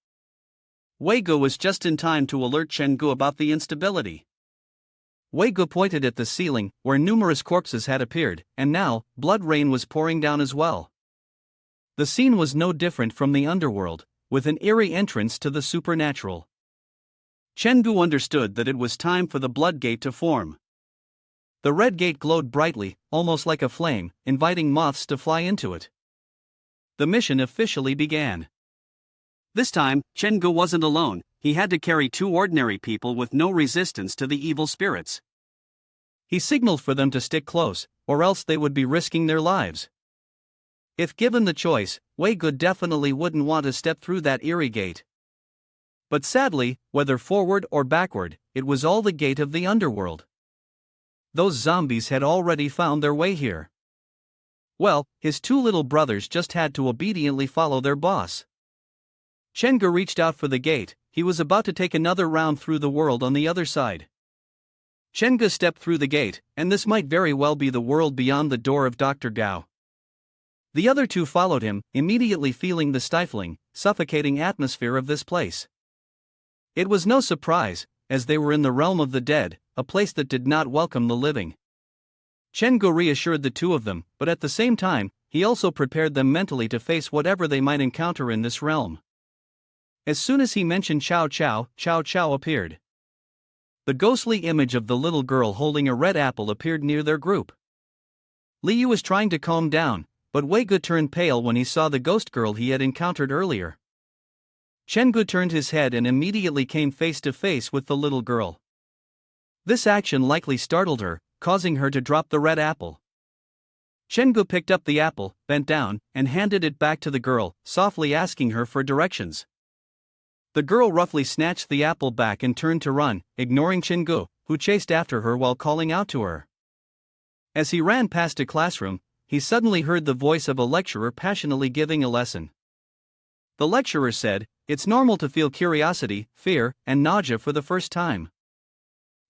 Weigu was just in time to alert Shengu about the instability. Weigu pointed at the ceiling, where numerous corpses had appeared, and now, blood rain was pouring down as well. The scene was no different from the underworld, with an eerie entrance to the supernatural. Shengu understood that it was time for the Bloodgate to form. The red gate glowed brightly, almost like a flame, inviting moths to fly into it. The mission officially began. This time, Shengu wasn't alone. He had to carry two ordinary people with no resistance to the evil spirits. He signaled for them to stick close, or else they would be risking their lives. If given the choice, Weigu definitely wouldn't want to step through that eerie gate. But sadly, whether forward or backward, it was all the gate of the underworld. Those zombies had already found their way here. Well, his two little brothers just had to obediently follow their boss. Shengu reached out for the gate. He was about to take another round through the world on the other side. Shengu stepped through the gate, and this might very well be the world beyond the door of Dr. Gao. The other two followed him, immediately feeling the stifling, suffocating atmosphere of this place. It was no surprise, as they were in the realm of the dead, a place that did not welcome the living. Shengu reassured the two of them, but at the same time, he also prepared them mentally to face whatever they might encounter in this realm. As soon as he mentioned Chow Chow, Chow Chow appeared. The ghostly image of the little girl holding a red apple appeared near their group. Liu was trying to calm down, but Weigu turned pale when he saw the ghost girl he had encountered earlier. Shengu turned his head and immediately came face to face with the little girl. This action likely startled her, causing her to drop the red apple. Shengu picked up the apple, bent down, and handed it back to the girl, softly asking her for directions. The girl roughly snatched the apple back and turned to run, ignoring Shengu, who chased after her while calling out to her. As he ran past a classroom, he suddenly heard the voice of a lecturer passionately giving a lesson. The lecturer said, "It's normal to feel curiosity, fear, and nausea for the first time."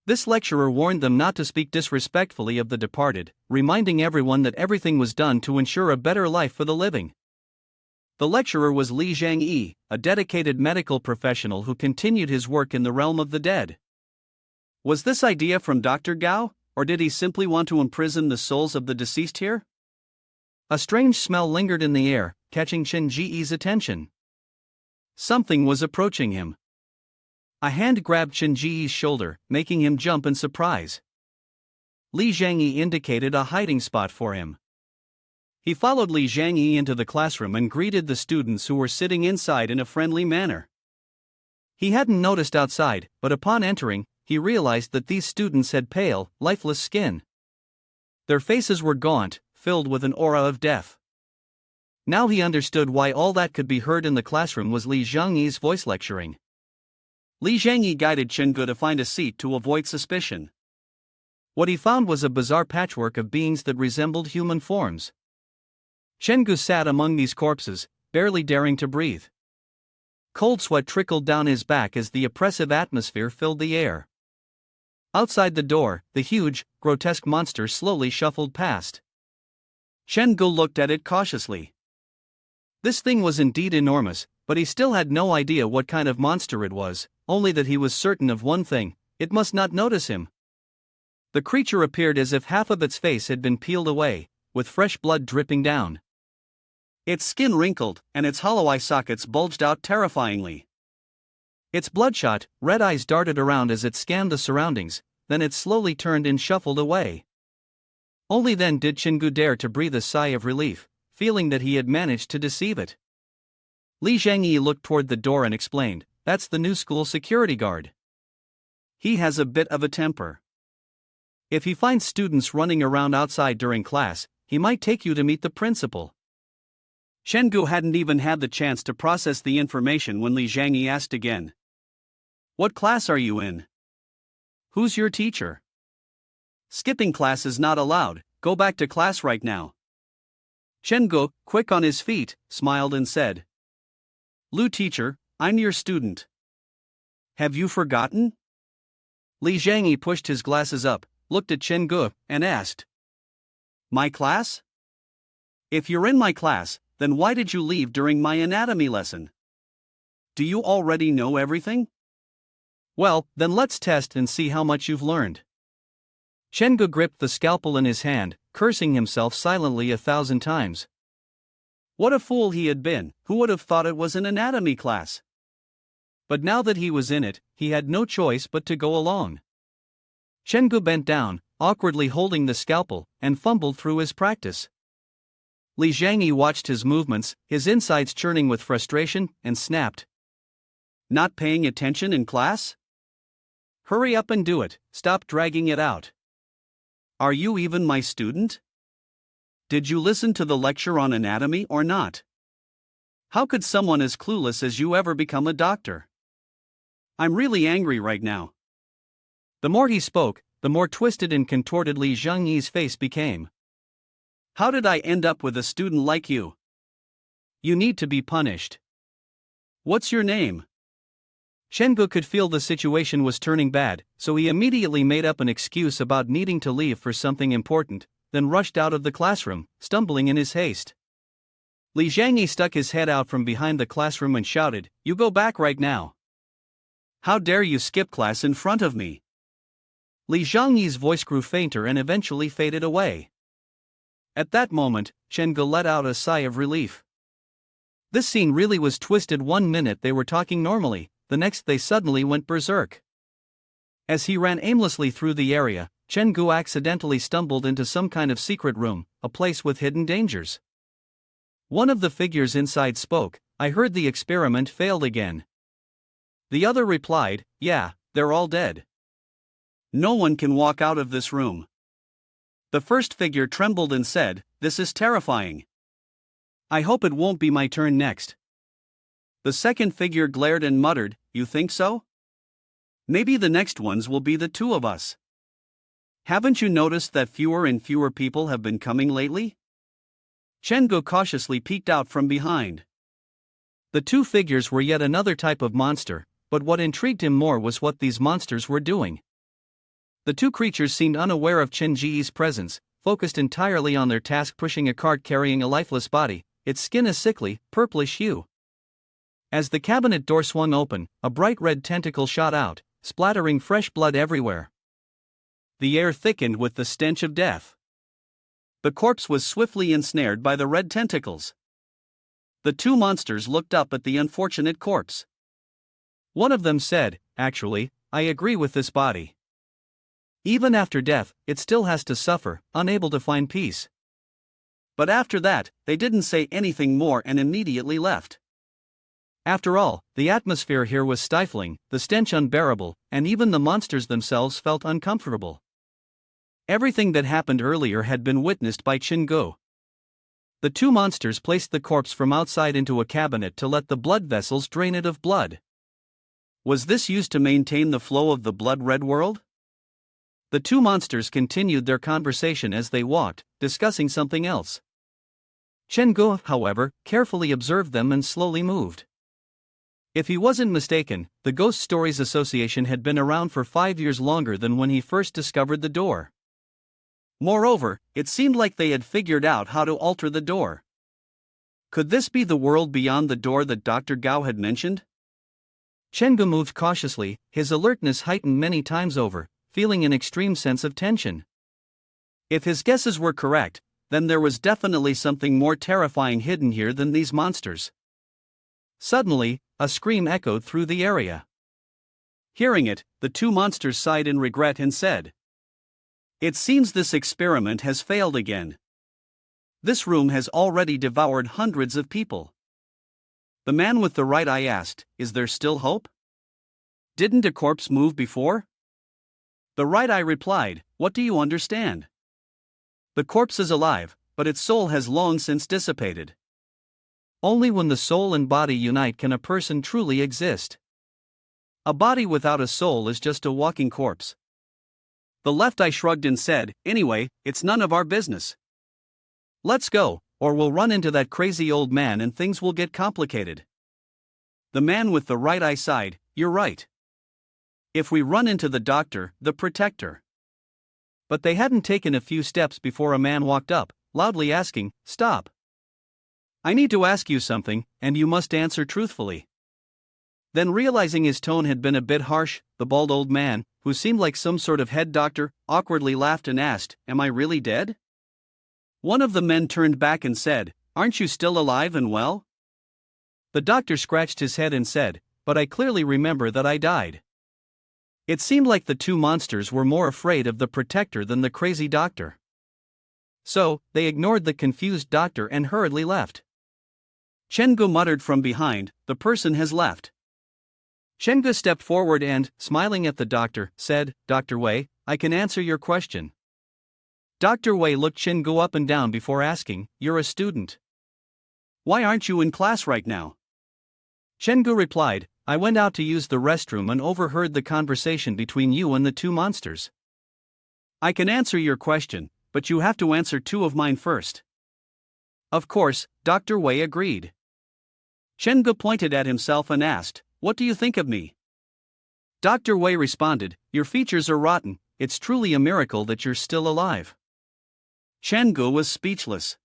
This lecturer warned them not to speak disrespectfully of the departed, reminding everyone that everything was done to ensure a better life for the living. The lecturer was Li Zhangyi, a dedicated medical professional who continued his work in the realm of the dead. Was this idea from Dr. Gao, or did he simply want to imprison the souls of the deceased here? A strange smell lingered in the air, catching Chen Ji's attention. Something was approaching him. A hand grabbed Chen Ji's shoulder, making him jump in surprise. Li Zhangyi indicated a hiding spot for him. He followed Li Zhangyi into the classroom and greeted the students who were sitting inside in a friendly manner. He hadn't noticed outside, but upon entering, he realized that these students had pale, lifeless skin. Their faces were gaunt, filled with an aura of death. Now he understood why all that could be heard in the classroom was Li Zhangyi's voice lecturing. Li Zhangyi guided Chen Gu to find a seat to avoid suspicion. What he found was a bizarre patchwork of beings that resembled human forms. Chen Gu sat among these corpses, barely daring to breathe. Cold sweat trickled down his back as the oppressive atmosphere filled the air. Outside the door, the huge, grotesque monster slowly shuffled past. Chen Gu looked at it cautiously. This thing was indeed enormous, but he still had no idea what kind of monster it was, only that he was certain of one thing: it must not notice him. The creature appeared as if half of its face had been peeled away, with fresh blood dripping down. Its skin wrinkled, and its hollow eye sockets bulged out terrifyingly. Its bloodshot, red eyes darted around as it scanned the surroundings, then it slowly turned and shuffled away. Only then did Chen Gu dare to breathe a sigh of relief, feeling that he had managed to deceive it. Li Zhangyi looked toward the door and explained, "That's the new school security guard. He has a bit of a temper. If he finds students running around outside during class, he might take you to meet the principal." Chen Gu hadn't even had the chance to process the information when Li Zhangyi asked again, "What class are you in? Who's your teacher? Skipping class is not allowed, go back to class right now." Chen Gu, quick on his feet, smiled and said, "Lu teacher, I'm your student. Have you forgotten?" Li Zhangyi pushed his glasses up, looked at Chen Gu, and asked, "My class? If you're in my class, then why did you leave during my anatomy lesson? Do you already know everything? Well, then let's test and see how much you've learned." Chen Gu gripped the scalpel in his hand, cursing himself silently 1,000 times. What a fool he had been, who would have thought it was an anatomy class? But now that he was in it, he had no choice but to go along. Chen Gu bent down, awkwardly holding the scalpel, and fumbled through his practice. Li Zhangyi watched his movements, his insides churning with frustration, and snapped. "Not paying attention in class? Hurry up and do it, stop dragging it out. Are you even my student? Did you listen to the lecture on anatomy or not? How could someone as clueless as you ever become a doctor? I'm really angry right now." The more he spoke, the more twisted and contorted Li Zhangyi's face became. "How did I end up with a student like you? You need to be punished. What's your name?" Chen Gu could feel the situation was turning bad, so he immediately made up an excuse about needing to leave for something important, then rushed out of the classroom, stumbling in his haste. Li Zhangyi stuck his head out from behind the classroom and shouted, "You go back right now. How dare you skip class in front of me?" Li Zhangyi's voice grew fainter and eventually faded away. At that moment, Chen Gu let out a sigh of relief. This scene really was twisted. 1 minute they were talking normally, the next they suddenly went berserk. As he ran aimlessly through the area, Chen Gu accidentally stumbled into some kind of secret room, a place with hidden dangers. One of the figures inside spoke, "I heard the experiment failed again." The other replied, "Yeah, they're all dead. No one can walk out of this room." The first figure trembled and said, "This is terrifying. I hope it won't be my turn next." The second figure glared and muttered, "You think so? Maybe the next ones will be the two of us. Haven't you noticed that fewer and fewer people have been coming lately?" Chen Gu cautiously peeked out from behind. The two figures were yet another type of monster, but what intrigued him more was what these monsters were doing. The two creatures seemed unaware of Chen Ji's presence, focused entirely on their task, pushing a cart carrying a lifeless body, its skin a sickly, purplish hue. As the cabinet door swung open, a bright red tentacle shot out, splattering fresh blood everywhere. The air thickened with the stench of death. The corpse was swiftly ensnared by the red tentacles. The two monsters looked up at the unfortunate corpse. One of them said, "Actually, I agree with this body. Even after death, it still has to suffer, unable to find peace." But after that, they didn't say anything more and immediately left. After all, the atmosphere here was stifling, the stench unbearable, and even the monsters themselves felt uncomfortable. Everything that happened earlier had been witnessed by Chin-go. The two monsters placed the corpse from outside into a cabinet to let the blood vessels drain it of blood. Was this used to maintain the flow of the blood-red world? The two monsters continued their conversation as they walked, discussing something else. Chin-go, however, carefully observed them and slowly moved. If he wasn't mistaken, the Ghost Stories Association had been around for 5 years longer than when he first discovered the door. Moreover, it seemed like they had figured out how to alter the door. Could this be the world beyond the door that Dr. Gao had mentioned? Chin-go moved cautiously, his alertness heightened many times over, feeling an extreme sense of tension. If his guesses were correct, then there was definitely something more terrifying hidden here than these monsters. Suddenly, a scream echoed through the area. Hearing it, the two monsters sighed in regret and said, "It seems this experiment has failed again. This room has already devoured hundreds of people." The man with the right eye asked, "Is there still hope? Didn't a corpse move before?" The right eye replied, "What do you understand? The corpse is alive, but its soul has long since dissipated. Only when the soul and body unite can a person truly exist. A body without a soul is just a walking corpse." The left eye shrugged and said, "Anyway, it's none of our business. Let's go, or we'll run into that crazy old man and things will get complicated." The man with the right eye sighed, "You're right. If we run into the doctor, the protector." But they hadn't taken a few steps before a man walked up, loudly asking, "Stop. I need to ask you something, and you must answer truthfully." Then, realizing his tone had been a bit harsh, the bald old man, who seemed like some sort of head doctor, awkwardly laughed and asked, "Am I really dead?" One of the men turned back and said, "Aren't you still alive and well?" The doctor scratched his head and said, "But I clearly remember that I died." It seemed like the two monsters were more afraid of the protector than the crazy doctor. So, they ignored the confused doctor and hurriedly left. Chin-go muttered from behind, "The person has left." Chin-go stepped forward and, smiling at the doctor, said, "Dr. Wei, I can answer your question." Dr. Wei looked Chin-go up and down before asking, "You're a student. Why aren't you in class right now?" Chin-go replied, "I went out to use the restroom and overheard the conversation between you and the two monsters. I can answer your question, but you have to answer two of mine first." Of course, Dr. Wei agreed. Chin-go pointed at himself and asked, "What do you think of me?" Dr. Wei responded, "Your features are rotten, it's truly a miracle that you're still alive." Chin-go was speechless.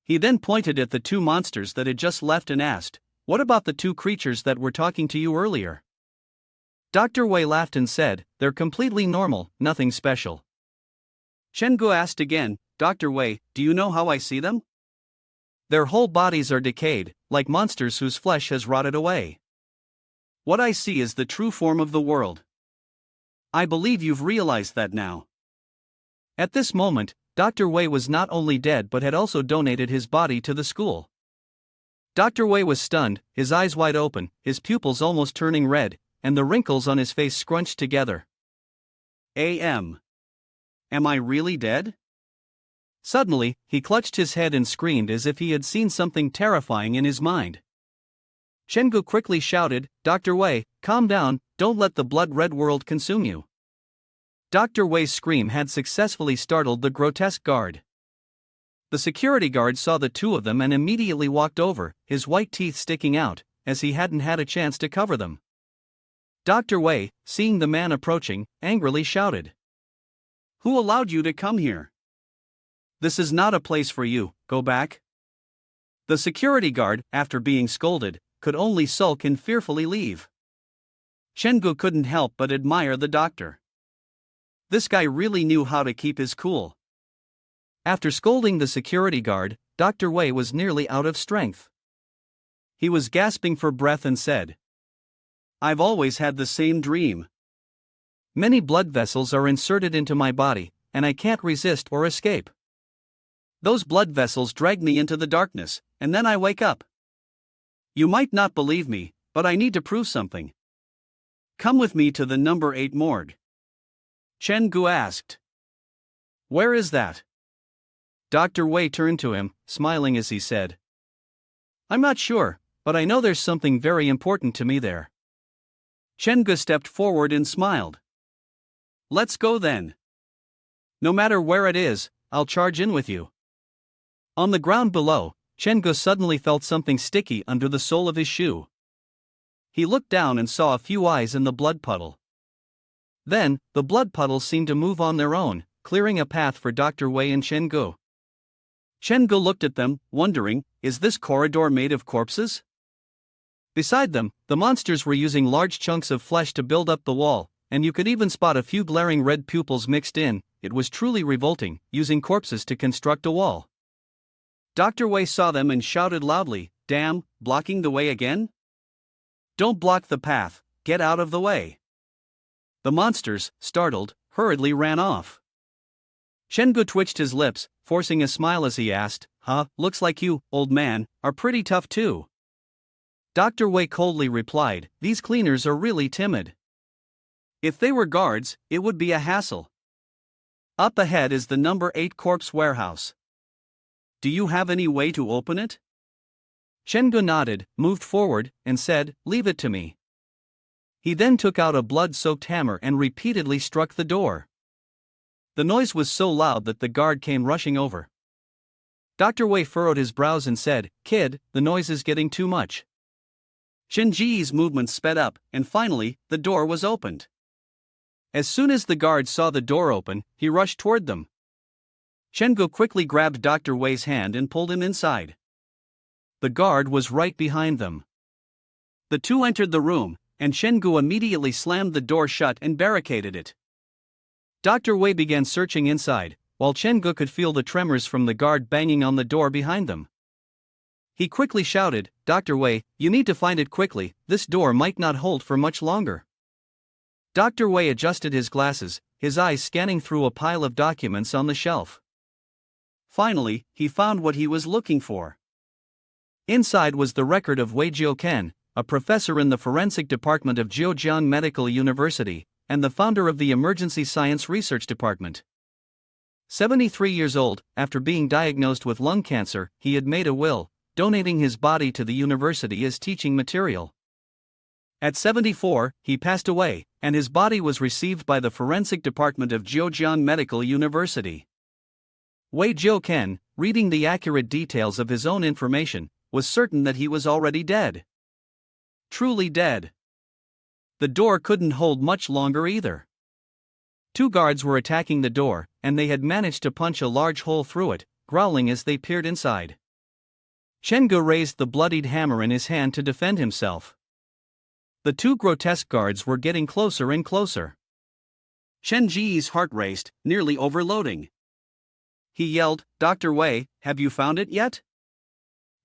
He then pointed at the two monsters that had just left and asked, "What about the two creatures that were talking to you earlier?" Dr. Wei laughed and said, "They're completely normal, nothing special." Chin-go asked again, "Dr. Wei, do you know how I see them?" "Their whole bodies are decayed, like monsters whose flesh has rotted away. What I see is the true form of the world. I believe you've realized that now." At this moment, Dr. Wei was not only dead but had also donated his body to the school. Dr. Wei was stunned, his eyes wide open, his pupils almost turning red, and the wrinkles on his face scrunched together. Am I really dead? Suddenly, he clutched his head and screamed as if he had seen something terrifying in his mind. Chin-go quickly shouted, "Dr. Wei, calm down, don't let the blood-red world consume you." Dr. Wei's scream had successfully startled the grotesque guard. The security guard saw the two of them and immediately walked over, his white teeth sticking out, as he hadn't had a chance to cover them. Dr. Wei, seeing the man approaching, angrily shouted, "Who allowed you to come here? This is not a place for you, go back." The security guard, after being scolded, could only sulk and fearfully leave. Chengu couldn't help but admire the doctor. This guy really knew how to keep his cool. After scolding the security guard, Dr. Wei was nearly out of strength. He was gasping for breath and said, "I've always had the same dream. Many blood vessels are inserted into my body, and I can't resist or escape. Those blood vessels drag me into the darkness, and then I wake up. You might not believe me, but I need to prove something. Come with me to the number 8 morgue." Chen Gu asked, "Where is that?" Dr. Wei turned to him, smiling as he said, "I'm not sure, but I know there's something very important to me there." Chen Gu stepped forward and smiled. "Let's go then. No matter where it is, I'll charge in with you." On the ground below, Chen Gu suddenly felt something sticky under the sole of his shoe. He looked down and saw a few eyes in the blood puddle. Then, the blood puddles seemed to move on their own, clearing a path for Dr. Wei and Chen Gu. Chen Gu looked at them, wondering, is this corridor made of corpses? Beside them, the monsters were using large chunks of flesh to build up the wall, and you could even spot a few glaring red pupils mixed in. It was truly revolting, using corpses to construct a wall. Dr. Wei saw them and shouted loudly, "Damn, blocking the way again? Don't block the path, get out of the way." The monsters, startled, hurriedly ran off. Chen Gu twitched his lips, forcing a smile as he asked, "Looks like you, old man, are pretty tough too." Dr. Wei coldly replied, "These cleaners are really timid. If they were guards, it would be a hassle. Up ahead is the number 8 corpse warehouse. Do you have any way to open it?" Chen Gu nodded, moved forward, and said, "Leave it to me." He then took out a blood-soaked hammer and repeatedly struck the door. The noise was so loud that the guard came rushing over. Dr. Wei furrowed his brows and said, "Kid, the noise is getting too much." Shen Ji's movements sped up, and finally, the door was opened. As soon as the guard saw the door open, he rushed toward them. Chen Gu quickly grabbed Dr. Wei's hand and pulled him inside. The guard was right behind them. The two entered the room, and Chen Gu immediately slammed the door shut and barricaded it. Dr. Wei began searching inside, while Chen Gu could feel the tremors from the guard banging on the door behind them. He quickly shouted, "Dr. Wei, you need to find it quickly, this door might not hold for much longer." Dr. Wei adjusted his glasses, his eyes scanning through a pile of documents on the shelf. Finally, he found what he was looking for. Inside was the record of Wei Jiuken, a professor in the forensic department of Jiujiang Medical University, and the founder of the Emergency Science Research Department. 73 years old, after being diagnosed with lung cancer, he had made a will, donating his body to the university as teaching material. At 74, he passed away, and his body was received by the forensic department of Jiujiang Medical University. Wei Jiuken, reading the accurate details of his own information, was certain that he was already dead. Truly dead. The door couldn't hold much longer either. 2 guards were attacking the door, and they had managed to punch a large hole through it, growling as they peered inside. Chen Gu raised the bloodied hammer in his hand to defend himself. The 2 grotesque guards were getting closer and closer. Chen Ji's heart raced, nearly overloading. He yelled, "Dr. Wei, have you found it yet?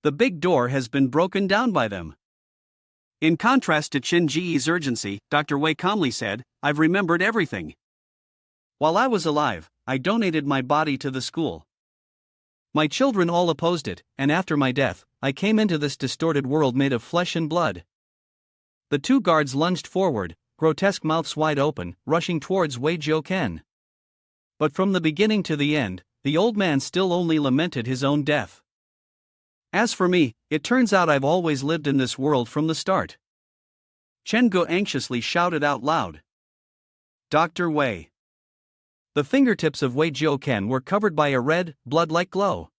The big door has been broken down by them." In contrast to Chen Ji's urgency, Dr. Wei calmly said, "I've remembered everything. While I was alive, I donated my body to the school. My children all opposed it, and after my death, I came into this distorted world made of flesh and blood." The 2 guards lunged forward, grotesque mouths wide open, rushing towards Wei Jiuken. But from the beginning to the end, the old man still only lamented his own death. "As for me, it turns out I've always lived in this world from the start." Chen Gu anxiously shouted out loud. "Dr. Wei." The fingertips of Wei Jiuken were covered by a red, blood-like glow.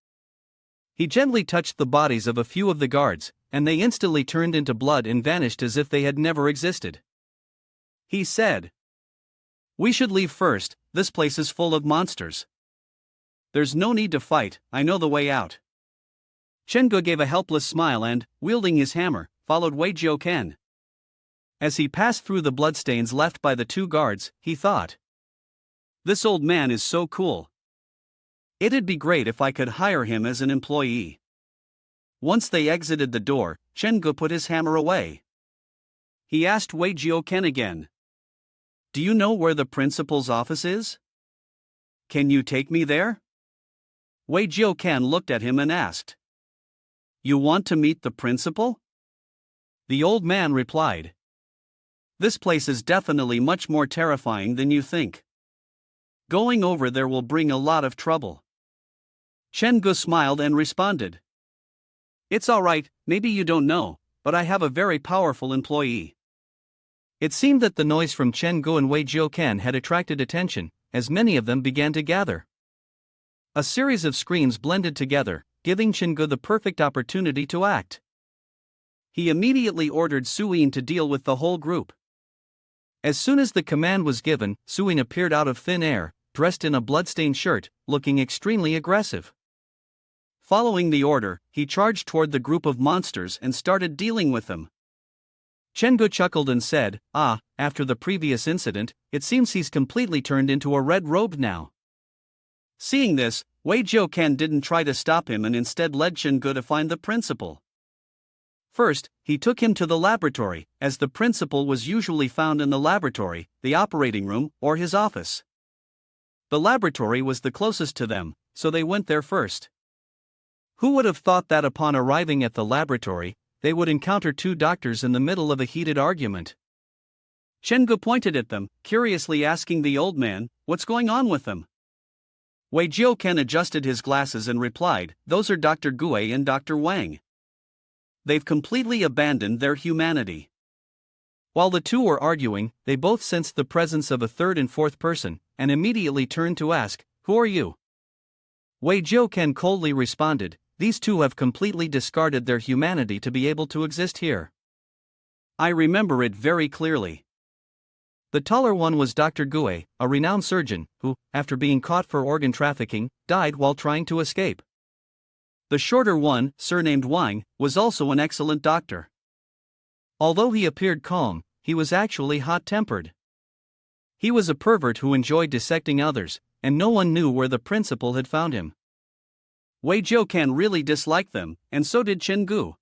He gently touched the bodies of a few of the guards, and they instantly turned into blood and vanished as if they had never existed. He said, "We should leave first, this place is full of monsters. There's no need to fight, I know the way out." Chengu gave a helpless smile and, wielding his hammer, followed Wei Jiuken. As he passed through the bloodstains left by the two guards, he thought, "This old man is so cool. It'd be great if I could hire him as an employee." Once they exited the door, Chengu put his hammer away. He asked Wei Jiuken again, "Do you know where the principal's office is? Can you take me there?" Wei Jiuken looked at him and asked, "You want to meet the principal?" The old man replied, "This place is definitely much more terrifying than you think. Going over there will bring a lot of trouble." Chengu smiled and responded, "It's alright, maybe you don't know, but I have a very powerful employee." It seemed that the noise from Chengu and Wei Jiuken had attracted attention, as many of them began to gather. A series of screams blended together, giving Chengu the perfect opportunity to act. He immediately ordered Suyin to deal with the whole group. As soon as the command was given, Suyin appeared out of thin air, dressed in a bloodstained shirt, looking extremely aggressive. Following the order, he charged toward the group of monsters and started dealing with them. Chengu chuckled and said, after the previous incident, it seems he's completely turned into a red robe now." Seeing this, Wei Jiuken didn't try to stop him and instead led Chengu to find the principal. First, he took him to the laboratory, as the principal was usually found in the laboratory, the operating room, or his office. The laboratory was the closest to them, so they went there first. Who would have thought that upon arriving at the laboratory, they would encounter two doctors in the middle of a heated argument? Chengu pointed at them, curiously asking the old man, "What's going on with them?" Wei Jiuken adjusted his glasses and replied, "Those are Dr. Gue and Dr. Wang. They've completely abandoned their humanity." While the two were arguing, they both sensed the presence of a third and fourth person, and immediately turned to ask, "Who are you?" Wei Jiuken coldly responded, "These two have completely discarded their humanity to be able to exist here. I remember it very clearly." The taller one was Dr. Gue, a renowned surgeon, who, after being caught for organ trafficking, died while trying to escape. The shorter one, surnamed Wang, was also an excellent doctor. Although he appeared calm, he was actually hot-tempered. He was a pervert who enjoyed dissecting others, and no one knew where the principal had found him. Wei Jiuken really disliked them, and so did Chengu.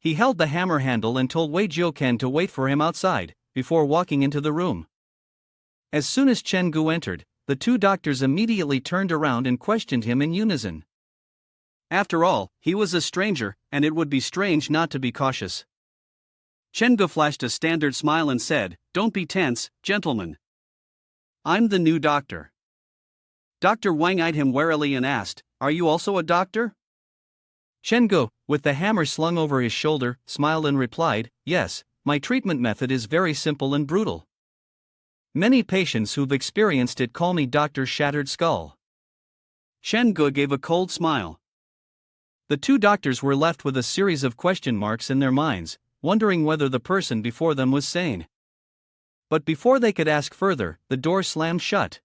He held the hammer handle and told Wei Jiuken to wait for him outside, before walking into the room. As soon as Chengu entered, the two doctors immediately turned around and questioned him in unison. After all, he was a stranger, and it would be strange not to be cautious. Chengu flashed a standard smile and said, "Don't be tense, gentlemen. I'm the new doctor." Dr. Wang eyed him warily and asked, "Are you also a doctor?" Chengu, with the hammer slung over his shoulder, smiled and replied, "Yes, my treatment method is very simple and brutal. Many patients who've experienced it call me Dr. Shattered Skull." Chengu gave a cold smile. The two doctors were left with a series of question marks in their minds, wondering whether the person before them was sane. But before they could ask further, the door slammed shut.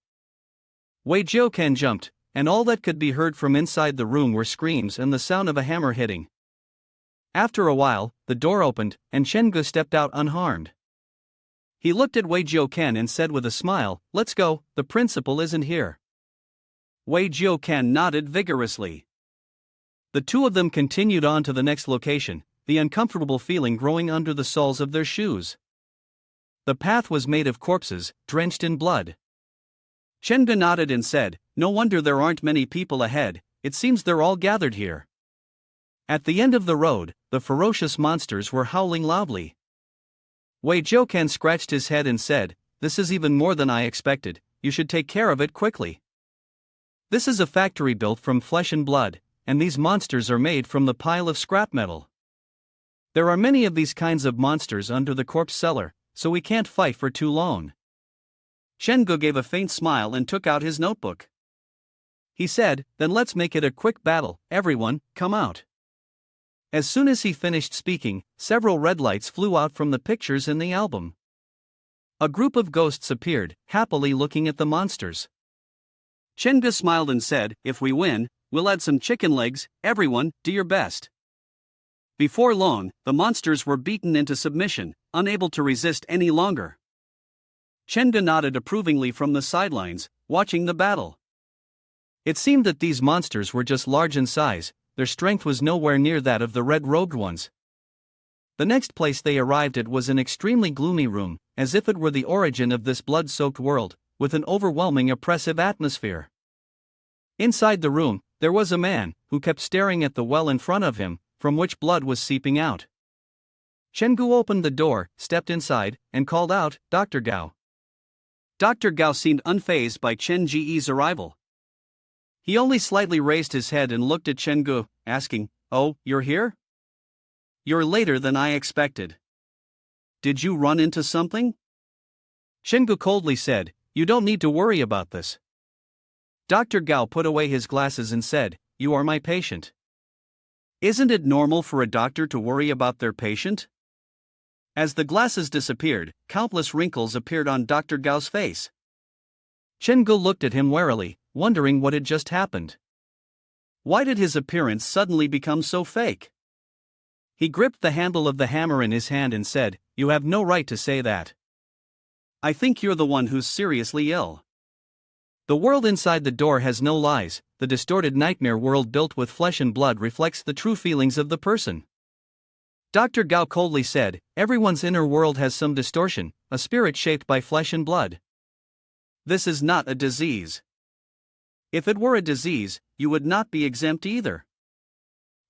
Wei Jiuken jumped, and all that could be heard from inside the room were screams and the sound of a hammer hitting. After a while, the door opened, and Chengu stepped out unharmed. He looked at Wei Jiuken and said with a smile, "Let's go, the principal isn't here." Wei Jiuken nodded vigorously. The two of them continued on to the next location, the uncomfortable feeling growing under the soles of their shoes. The path was made of corpses, drenched in blood. Chengu nodded and said, "No wonder there aren't many people ahead, it seems they're all gathered here." At the end of the road, the ferocious monsters were howling loudly. Wei Jiuken scratched his head and said, "This is even more than I expected, you should take care of it quickly. This is a factory built from flesh and blood, and these monsters are made from the pile of scrap metal. There are many of these kinds of monsters under the corpse cellar, so we can't fight for too long." Chengu gave a faint smile and took out his notebook. He said, "Then let's make it a quick battle, everyone, come out." As soon as he finished speaking, several red lights flew out from the pictures in the album. A group of ghosts appeared, happily looking at the monsters. Chenga smiled and said, if we win, we'll add some chicken legs. Everyone, do your best. Before long, the monsters were beaten into submission, unable to resist any longer. Chenga nodded approvingly from the sidelines, watching the battle. It seemed that these monsters were just large in size, their strength was nowhere near that of the red-robed ones. The next place they arrived at was an extremely gloomy room, as if it were the origin of this blood-soaked world, with an overwhelming oppressive atmosphere. Inside the room, there was a man, who kept staring at the well in front of him, from which blood was seeping out. Chengu opened the door, stepped inside, and called out, Dr. Gao. Dr. Gao seemed unfazed by Chen Ji's arrival. He only slightly raised his head and looked at Chengu, asking, "Oh, you're here? You're later than I expected. Did you run into something?" Chengu coldly said, "You don't need to worry about this." Dr. Gao put away his glasses and said, "You are my patient." Isn't it normal for a doctor to worry about their patient? As the glasses disappeared, countless wrinkles appeared on Dr. Gao's face. Chengu looked at him warily, wondering what had just happened. Why did his appearance suddenly become so fake? He gripped the handle of the hammer in his hand and said, "You have no right to say that. I think you're the one who's seriously ill." The world inside the door has no lies, the distorted nightmare world built with flesh and blood reflects the true feelings of the person. Dr. Gao coldly said, "Everyone's inner world has some distortion, a spirit shaped by flesh and blood. This is not a disease. If it were a disease, you would not be exempt either."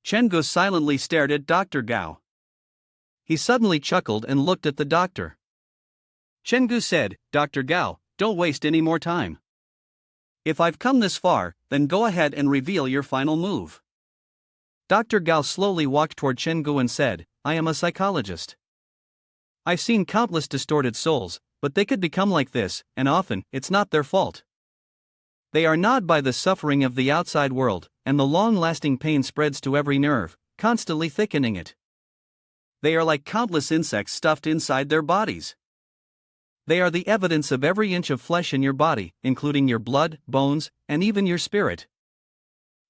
Chengu silently stared at Dr. Gao. He suddenly chuckled and looked at the doctor. Chengu said, "Dr. Gao, don't waste any more time. If I've come this far, then go ahead and reveal your final move." Dr. Gao slowly walked toward Chengu and said, "I am a psychologist. I've seen countless distorted souls, but they could become like this, and often, it's not their fault. They are gnawed by the suffering of the outside world, and the long-lasting pain spreads to every nerve, constantly thickening it. They are like countless insects stuffed inside their bodies. They are the evidence of every inch of flesh in your body, including your blood, bones, and even your spirit.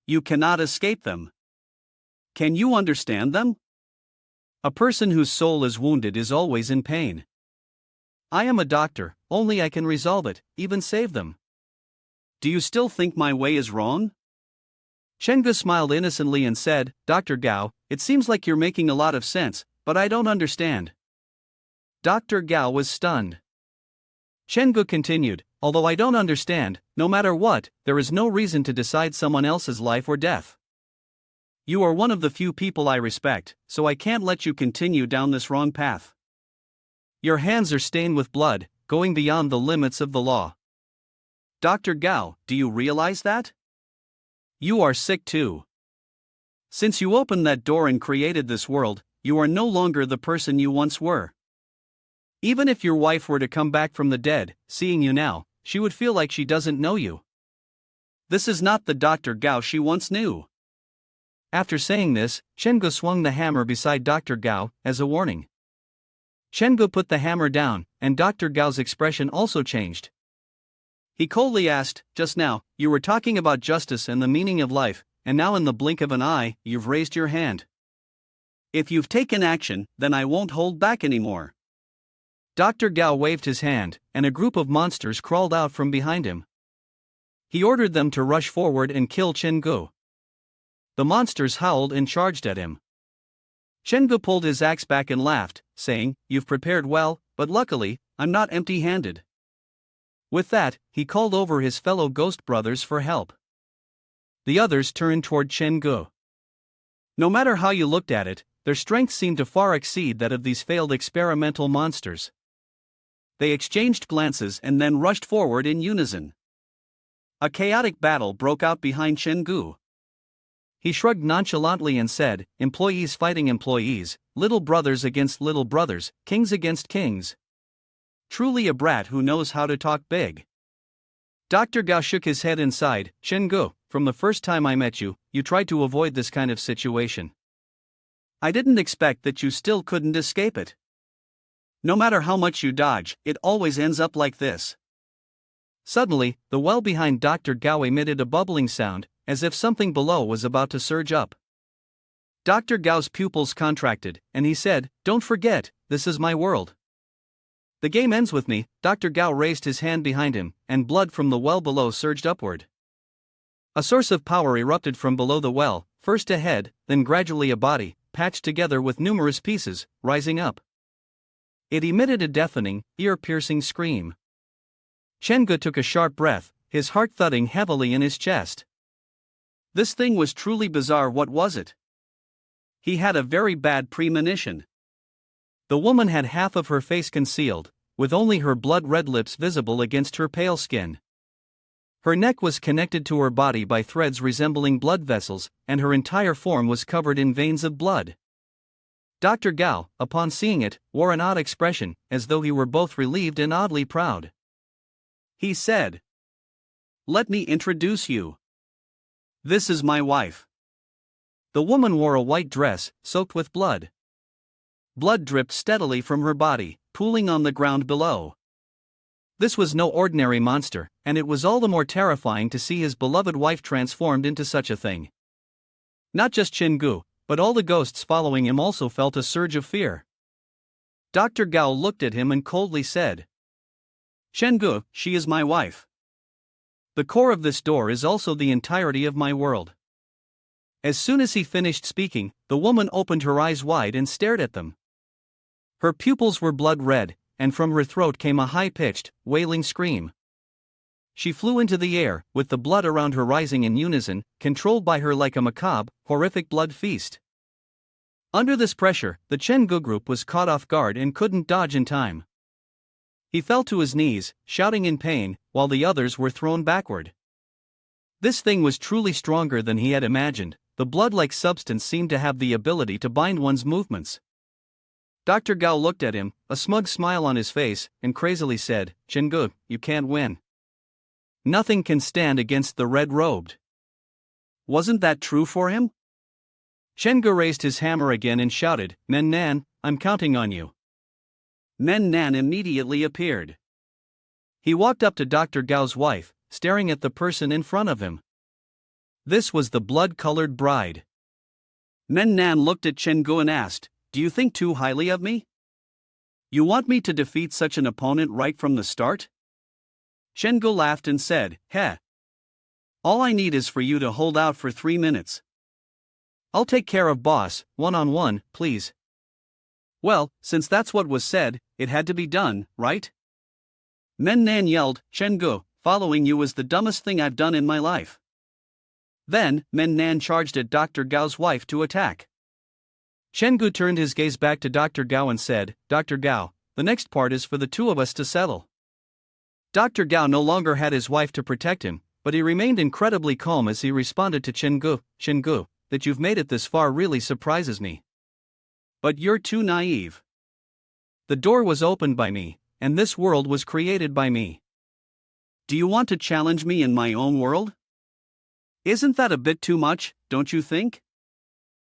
You cannot escape them. Can you understand them? A person whose soul is wounded is always in pain. I am a doctor, only I can resolve it, even save them. Do you still think my way is wrong?" Chengu smiled innocently and said, "Dr. Gao, it seems like you're making a lot of sense, but I don't understand." Dr. Gao was stunned. Chengu continued, "Although I don't understand, no matter what, there is no reason to decide someone else's life or death. You are one of the few people I respect, so I can't let you continue down this wrong path. Your hands are stained with blood, going beyond the limits of the law. Dr. Gao, do you realize that? You are sick too. Since you opened that door and created this world, you are no longer the person you once were. Even if your wife were to come back from the dead, seeing you now, she would feel like she doesn't know you. This is not the Dr. Gao she once knew." After saying this, Chengu swung the hammer beside Dr. Gao, as a warning. Chengu put the hammer down, and Dr. Gao's expression also changed. He coldly asked, "Just now, you were talking about justice and the meaning of life, and now in the blink of an eye, you've raised your hand. If you've taken action, then I won't hold back anymore." Dr. Gao waved his hand, and a group of monsters crawled out from behind him. He ordered them to rush forward and kill Chengu. The monsters howled and charged at him. Chengu pulled his axe back and laughed, saying, "You've prepared well, but luckily, I'm not empty-handed." With that, he called over his fellow ghost brothers for help. The others turned toward Chengu. No matter how you looked at it, their strength seemed to far exceed that of these failed experimental monsters. They exchanged glances and then rushed forward in unison. A chaotic battle broke out behind Chengu. He shrugged nonchalantly and said, "Employees fighting employees, little brothers against little brothers, kings against kings. Truly a brat who knows how to talk big." Dr. Gao shook his head and sighed, "Chengu, from the first time I met you, you tried to avoid this kind of situation. I didn't expect that you still couldn't escape it. No matter how much you dodge, it always ends up like this." Suddenly, the well behind Dr. Gao emitted a bubbling sound, as if something below was about to surge up. Dr. Gao's pupils contracted, and he said, "Don't forget, this is my world. The game ends with me." Dr. Gao raised his hand behind him, and blood from the well below surged upward. A source of power erupted from below the well, first a head, then gradually a body, patched together with numerous pieces, rising up. It emitted a deafening, ear-piercing scream. Chenggu took a sharp breath, his heart thudding heavily in his chest. This thing was truly bizarre. What was it? He had a very bad premonition. The woman had half of her face concealed, with only her blood-red lips visible against her pale skin. Her neck was connected to her body by threads resembling blood vessels, and her entire form was covered in veins of blood. Dr. Gao, upon seeing it, wore an odd expression, as though he were both relieved and oddly proud. He said, "Let me introduce you. This is my wife." The woman wore a white dress, soaked with blood. Blood dripped steadily from her body, pooling on the ground below. This was no ordinary monster, and it was all the more terrifying to see his beloved wife transformed into such a thing. Not just Chenggu, but all the ghosts following him also felt a surge of fear. Dr. Gao looked at him and coldly said, "Chenggu, she is my wife. The core of this door is also the entirety of my world." As soon as he finished speaking, the woman opened her eyes wide and stared at them. Her pupils were blood red, and from her throat came a high-pitched, wailing scream. She flew into the air, with the blood around her rising in unison, controlled by her like a macabre, horrific blood feast. Under this pressure, the Chenggu group was caught off guard and couldn't dodge in time. He fell to his knees, shouting in pain, while the others were thrown backward. This thing was truly stronger than he had imagined. The blood-like substance seemed to have the ability to bind one's movements. Dr. Gao looked at him, a smug smile on his face, and crazily said, "Chenggu, you can't win. Nothing can stand against the red-robed." Wasn't that true for him? Chenggu raised his hammer again and shouted, "Men Nan, I'm counting on you." Men Nan immediately appeared. He walked up to Dr. Gao's wife, staring at the person in front of him. This was the blood-colored bride. Men Nan looked at Chenggu and asked, "Do you think too highly of me? You want me to defeat such an opponent right from the start?" Chenggu laughed and said, "Heh. All I need is for you to hold out for 3 minutes. I'll take care of boss, one-on-one, please." Well, since that's what was said, it had to be done, right? Men Nan yelled, "Chenggu, following you is the dumbest thing I've done in my life." Then, Men Nan charged at Dr. Gao's wife to attack. Chenggu turned his gaze back to Dr. Gao and said, "Dr. Gao, the next part is for the two of us to settle." Dr. Gao no longer had his wife to protect him, but he remained incredibly calm as he responded to Chenggu, "Chenggu, that you've made it this far really surprises me. But you're too naive. The door was opened by me, and this world was created by me. Do you want to challenge me in my own world? Isn't that a bit too much, don't you think?"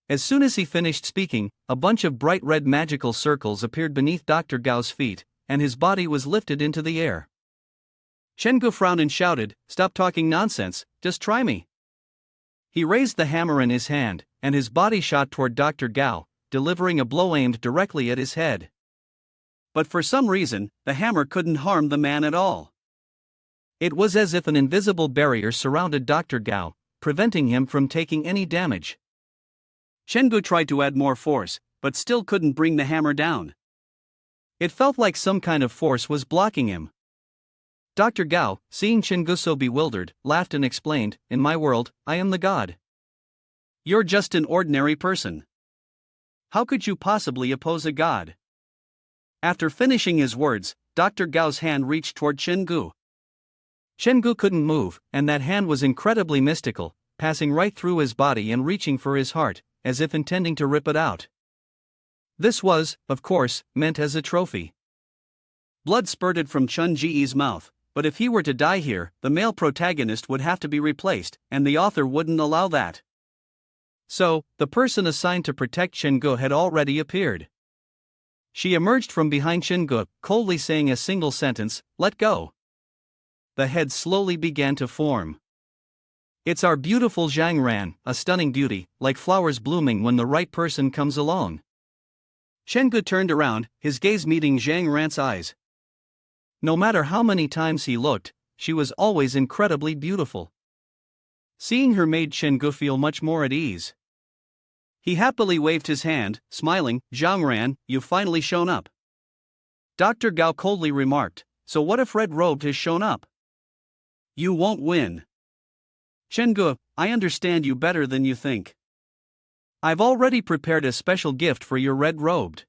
As soon as he finished speaking, a bunch of bright red magical circles appeared beneath Dr. Gao's feet, and his body was lifted into the air. Chenggu frowned and shouted, "Stop talking nonsense, just try me." He raised the hammer in his hand, and his body shot toward Dr. Gao, delivering a blow aimed directly at his head. But for some reason, the hammer couldn't harm the man at all. It was as if an invisible barrier surrounded Dr. Gao, preventing him from taking any damage. Chenggu tried to add more force, but still couldn't bring the hammer down. It felt like some kind of force was blocking him. Dr. Gao, seeing Chenggu so bewildered, laughed and explained, "In my world, I am the god. You're just an ordinary person. How could you possibly oppose a god?" After finishing his words, Dr. Gao's hand reached toward Chenggu. Chenggu couldn't move, and that hand was incredibly mystical, passing right through his body and reaching for his heart, as if intending to rip it out. This was, of course, meant as a trophy. Blood spurted from Chun Ji's mouth, but if he were to die here, the male protagonist would have to be replaced, and the author wouldn't allow that. So, the person assigned to protect Chenggu had already appeared. She emerged from behind Chenggu, coldly saying a single sentence, "Let go." the head slowly began to form. It's our beautiful Zhang Ran, a stunning beauty, like flowers blooming when the right person comes along. Chengge turned around, his gaze meeting Zhang Ran's eyes. No matter how many times he looked, she was always incredibly beautiful. Seeing her made Chengge feel much more at ease. He happily waved his hand, smiling. Zhang Ran, you've finally shown up. Dr. Gao coldly remarked, so what if Red Robed has shown up? You won't win. Chengge, I understand you better than you think. I've already prepared a special gift for your Red Robed.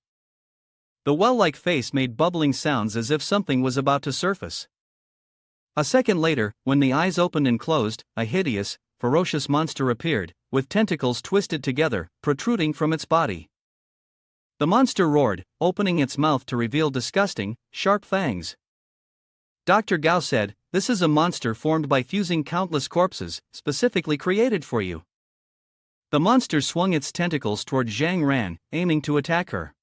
The well-like face made bubbling sounds as if something was about to surface. A second later, when the eyes opened and closed, a hideous, ferocious monster appeared, with tentacles twisted together, protruding from its body. The monster roared, opening its mouth to reveal disgusting, sharp fangs. Dr. Gao said, this is a monster formed by fusing countless corpses, specifically created for you. The monster swung its tentacles toward Zhang Ran, aiming to attack her.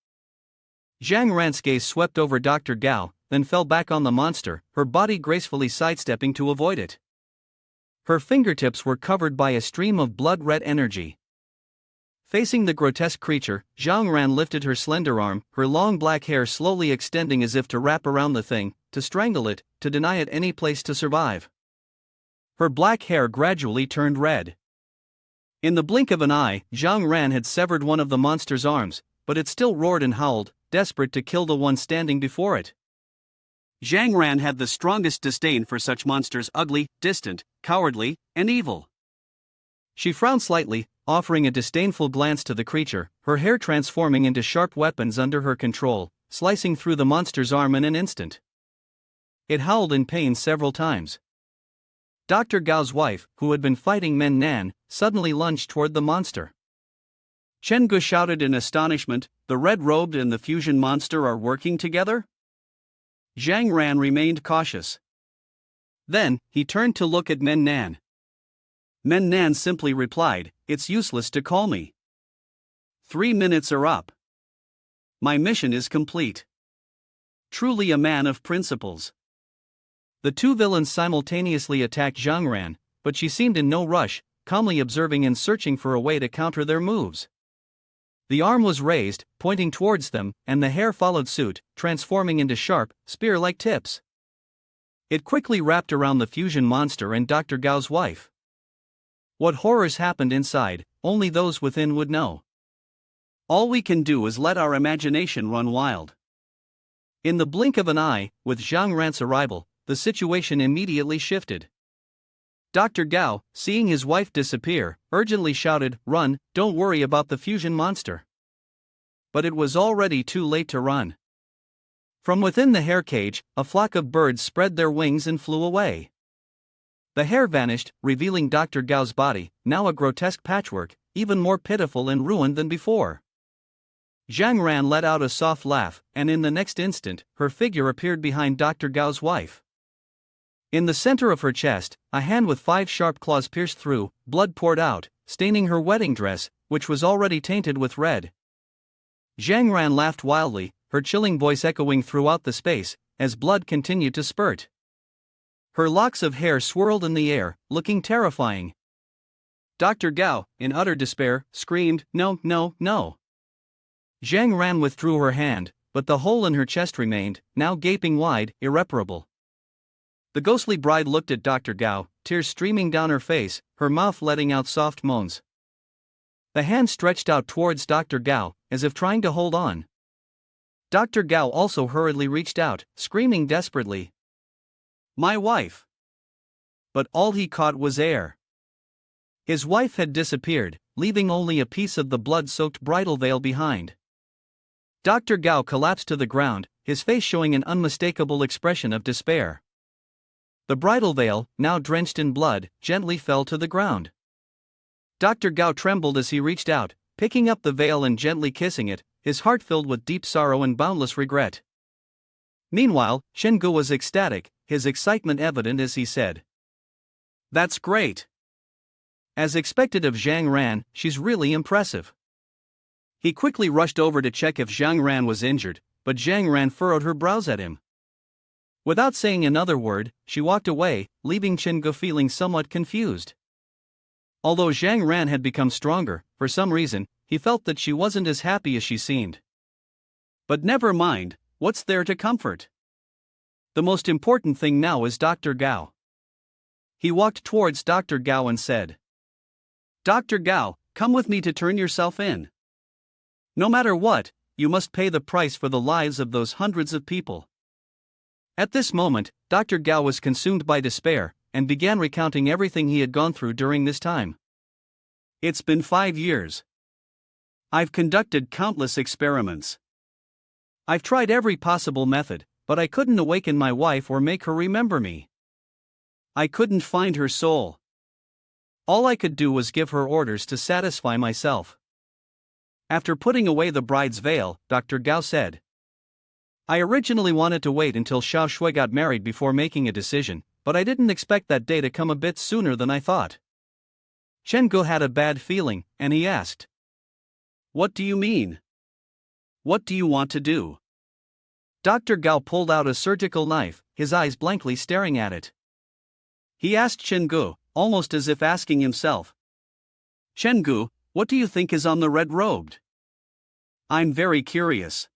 Zhang Ran's gaze swept over Dr. Gao, then fell back on the monster, her body gracefully sidestepping to avoid it. Her fingertips were covered by a stream of blood-red energy. Facing the grotesque creature, Zhang Ran lifted her slender arm, her long black hair slowly extending as if to wrap around the thing, to strangle it, to deny it any place to survive. Her black hair gradually turned red. In the blink of an eye, Zhang Ran had severed one of the monster's arms, but it still roared and howled, desperate to kill the one standing before it. Zhang Ran had the strongest disdain for such monsters, ugly, distant, cowardly, and evil. She frowned slightly, offering a disdainful glance to the creature, her hair transforming into sharp weapons under her control, slicing through the monster's arm in an instant. It howled in pain several times. Dr. Gao's wife, who had been fighting Men Nan, suddenly lunged toward the monster. Chengge shouted in astonishment, the red-robed and the fusion monster are working together? Zhang Ran remained cautious. Then, he turned to look at Men Nan. Men Nan simply replied, it's useless to call me. 3 minutes are up. My mission is complete. Truly a man of principles. The two villains simultaneously attacked Zhang Ran, but she seemed in no rush, calmly observing and searching for a way to counter their moves. The arm was raised, pointing towards them, and the hair followed suit, transforming into sharp, spear-like tips. It quickly wrapped around the fusion monster and Dr. Gao's wife. What horrors happened inside, only those within would know. All we can do is let our imagination run wild. In the blink of an eye, with Zhang Ran's arrival, the situation immediately shifted. Dr. Gao, seeing his wife disappear, urgently shouted, run, don't worry about the fusion monster. But it was already too late to run. From within the hair cage, a flock of birds spread their wings and flew away. The hair vanished, revealing Dr. Gao's body, now a grotesque patchwork, even more pitiful and ruined than before. Zhang Ran let out a soft laugh, and in the next instant, her figure appeared behind Dr. Gao's wife. In the center of her chest, a hand with 5 sharp claws pierced through, blood poured out, staining her wedding dress, which was already tainted with red. Zhang Ran laughed wildly, her chilling voice echoing throughout the space, as blood continued to spurt. Her locks of hair swirled in the air, looking terrifying. Dr. Gao, in utter despair, screamed, no, no, no. Zhang Ran withdrew her hand, but the hole in her chest remained, now gaping wide, irreparable. The ghostly bride looked at Dr. Gao, tears streaming down her face, her mouth letting out soft moans. The hand stretched out towards Dr. Gao, as if trying to hold on. Dr. Gao also hurriedly reached out, screaming desperately. My wife! But all he caught was air. His wife had disappeared, leaving only a piece of the blood-soaked bridal veil behind. Dr. Gao collapsed to the ground, his face showing an unmistakable expression of despair. The bridal veil, now drenched in blood, gently fell to the ground. Dr. Gao trembled as he reached out, picking up the veil and gently kissing it, his heart filled with deep sorrow and boundless regret. Meanwhile, Chengge was ecstatic, his excitement evident as he said, "That's great. As expected of Zhang Ran, she's really impressive." He quickly rushed over to check if Zhang Ran was injured, but Zhang Ran furrowed her brows at him. Without saying another word, she walked away, leaving Chen Gu feeling somewhat confused. Although Zhang Ran had become stronger, for some reason, he felt that she wasn't as happy as she seemed. But never mind, what's there to comfort? The most important thing now is Dr. Gao. He walked towards Dr. Gao and said, "Dr. Gao, come with me to turn yourself in. No matter what, you must pay the price for the lives of those hundreds of people." At this moment, Dr. Gao was consumed by despair, and began recounting everything he had gone through during this time. "It's been 5 years. I've conducted countless experiments. I've tried every possible method, but I couldn't awaken my wife or make her remember me. I couldn't find her soul. All I could do was give her orders to satisfy myself." After putting away the bride's veil, Dr. Gao said, "I originally wanted to wait until Xiao Shui got married before making a decision, but I didn't expect that day to come a bit sooner than I thought." Chen Gu had a bad feeling, and he asked, "What do you mean? What do you want to do?" Dr. Gao pulled out a surgical knife, his eyes blankly staring at it. He asked Chen Gu, almost as if asking himself, "Chen Gu, what do you think is on the red-robed? I'm very curious."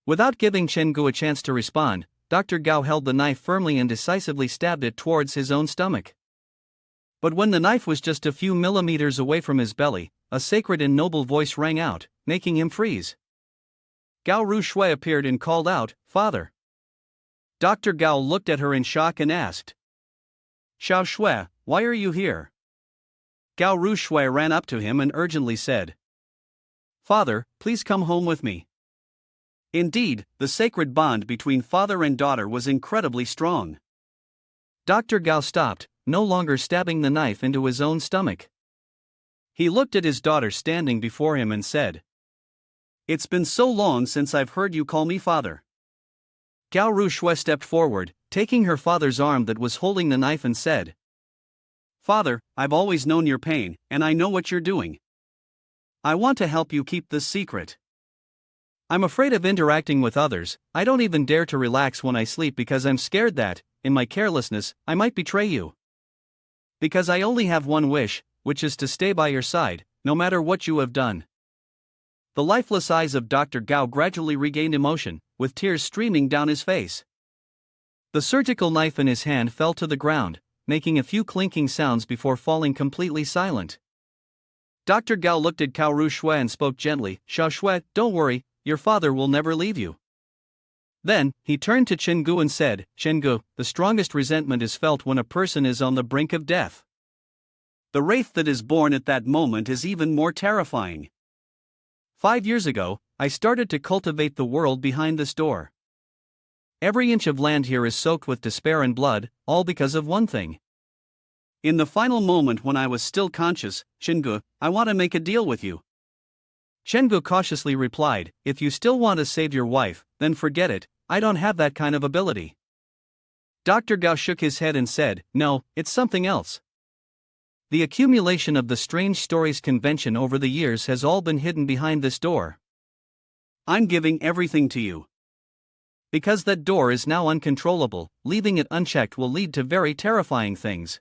Without giving Chen Gu a chance to respond, Dr. Gao held the knife firmly and decisively stabbed it towards his own stomach. But when the knife was just a few millimeters away from his belly, a sacred and noble voice rang out, making him freeze. Gao Rushui appeared and called out, "Father." Dr. Gao looked at her in shock and asked, "Xiao Shui, why are you here?" Gao Rushui ran up to him and urgently said, "Father, please come home with me." Indeed, the sacred bond between father and daughter was incredibly strong. Dr. Gao stopped, no longer stabbing the knife into his own stomach. He looked at his daughter standing before him and said, "It's been so long since I've heard you call me father." Gao Rushui stepped forward, taking her father's arm that was holding the knife and said, "Father, I've always known your pain, and I know what you're doing. I want to help you keep this secret. I'm afraid of interacting with others. I don't even dare to relax when I sleep because I'm scared that, in my carelessness, I might betray you. Because I only have one wish, which is to stay by your side, no matter what you have done." The lifeless eyes of Dr. Gao gradually regained emotion, with tears streaming down his face. The surgical knife in his hand fell to the ground, making a few clinking sounds before falling completely silent. Dr. Gao looked at Gao Rushui and spoke gently, "Xiao Shui, don't worry, your father will never leave you." Then, he turned to Chen Gu and said, "Chen Gu, the strongest resentment is felt when a person is on the brink of death. The wraith that is born at that moment is even more terrifying. 5 years ago, I started to cultivate the world behind this door. Every inch of land here is soaked with despair and blood, all because of one thing. In the final moment when I was still conscious, Chen Gu, I want to make a deal with you." Chen Gu cautiously replied, "If you still want to save your wife, then forget it, I don't have that kind of ability." Dr. Gao shook his head and said, "No, it's something else. The accumulation of the strange stories convention over the years has all been hidden behind this door. I'm giving everything to you. Because that door is now uncontrollable, leaving it unchecked will lead to very terrifying things.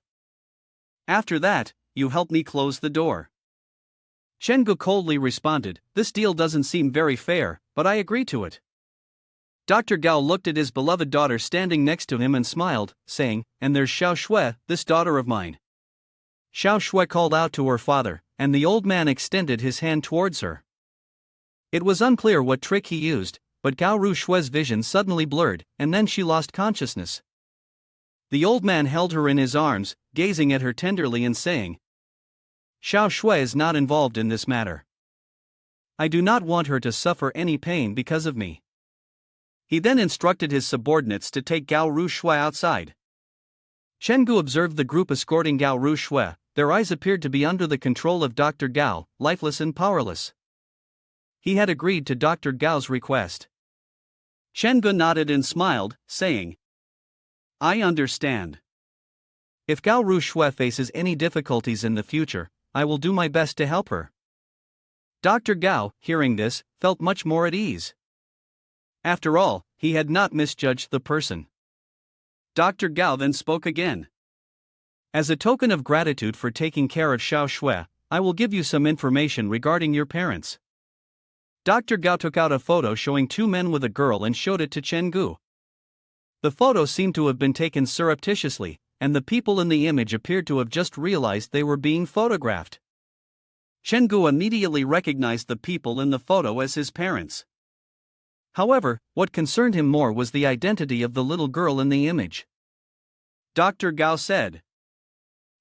After that, you help me close the door." Chen Gu coldly responded, "This deal doesn't seem very fair, but I agree to it." Dr. Gao looked at his beloved daughter standing next to him and smiled, saying, "And there's Xiao Shui, this daughter of mine." Xiao Shui called out to her father, and the old man extended his hand towards her. It was unclear what trick he used, but Gao Rushui's vision suddenly blurred, and then she lost consciousness. The old man held her in his arms, gazing at her tenderly and saying, "Xiao Shui is not involved in this matter. I do not want her to suffer any pain because of me." He then instructed his subordinates to take Gao Rushui outside. Chen Gu observed the group escorting Gao Rushui. Their eyes appeared to be under the control of Dr. Gao, lifeless and powerless. He had agreed to Dr. Gao's request. Chen Gu nodded and smiled, saying, "I understand. If Gao Rushui faces any difficulties in the future, I will do my best to help her." Dr. Gao, hearing this, felt much more at ease. After all, he had not misjudged the person. Dr. Gao then spoke again. As a token of gratitude for taking care of Xiao Shui, I will give you some information regarding your parents. Dr. Gao took out a photo showing two men with a girl and showed it to Chen Gu. The photo seemed to have been taken surreptitiously, and the people in the image appeared to have just realized they were being photographed. Chen Gu immediately recognized the people in the photo as his parents. However, what concerned him more was the identity of the little girl in the image. Dr. Gao said,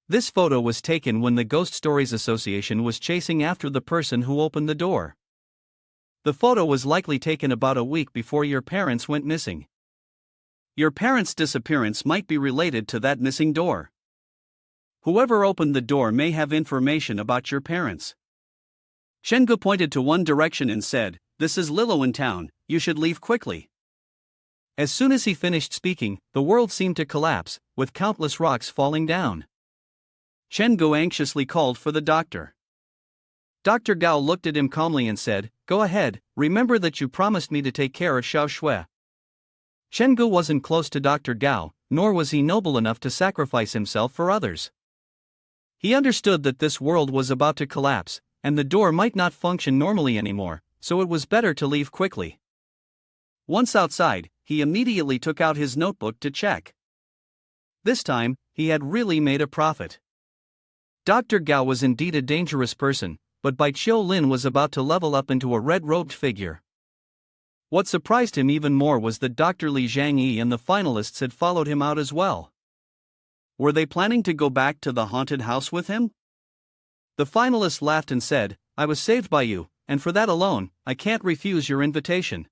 "This photo was taken when the Ghost Stories Association was chasing after the person who opened the door. The photo was likely taken about a week before your parents went missing. Your parents' disappearance might be related to that missing door. Whoever opened the door may have information about your parents." Chen Gu pointed to one direction and said, "This is Lilo in town, you should leave quickly." As soon as he finished speaking, the world seemed to collapse, with countless rocks falling down. Chen Gu anxiously called for the doctor. Dr. Gao looked at him calmly and said, "Go ahead, remember that you promised me to take care of Xiao Shui." Chen Gu wasn't close to Dr. Gao, nor was he noble enough to sacrifice himself for others. He understood that this world was about to collapse, and the door might not function normally anymore, so it was better to leave quickly. Once outside, he immediately took out his notebook to check. This time, he had really made a profit. Dr. Gao was indeed a dangerous person, but Bai Qiu Lin was about to level up into a red-robed figure. What surprised him even more was that Dr. Li Zhangyi and the finalists had followed him out as well. Were they planning to go back to the haunted house with him? The finalists laughed and said, "I was saved by you, and for that alone, I can't refuse your invitation."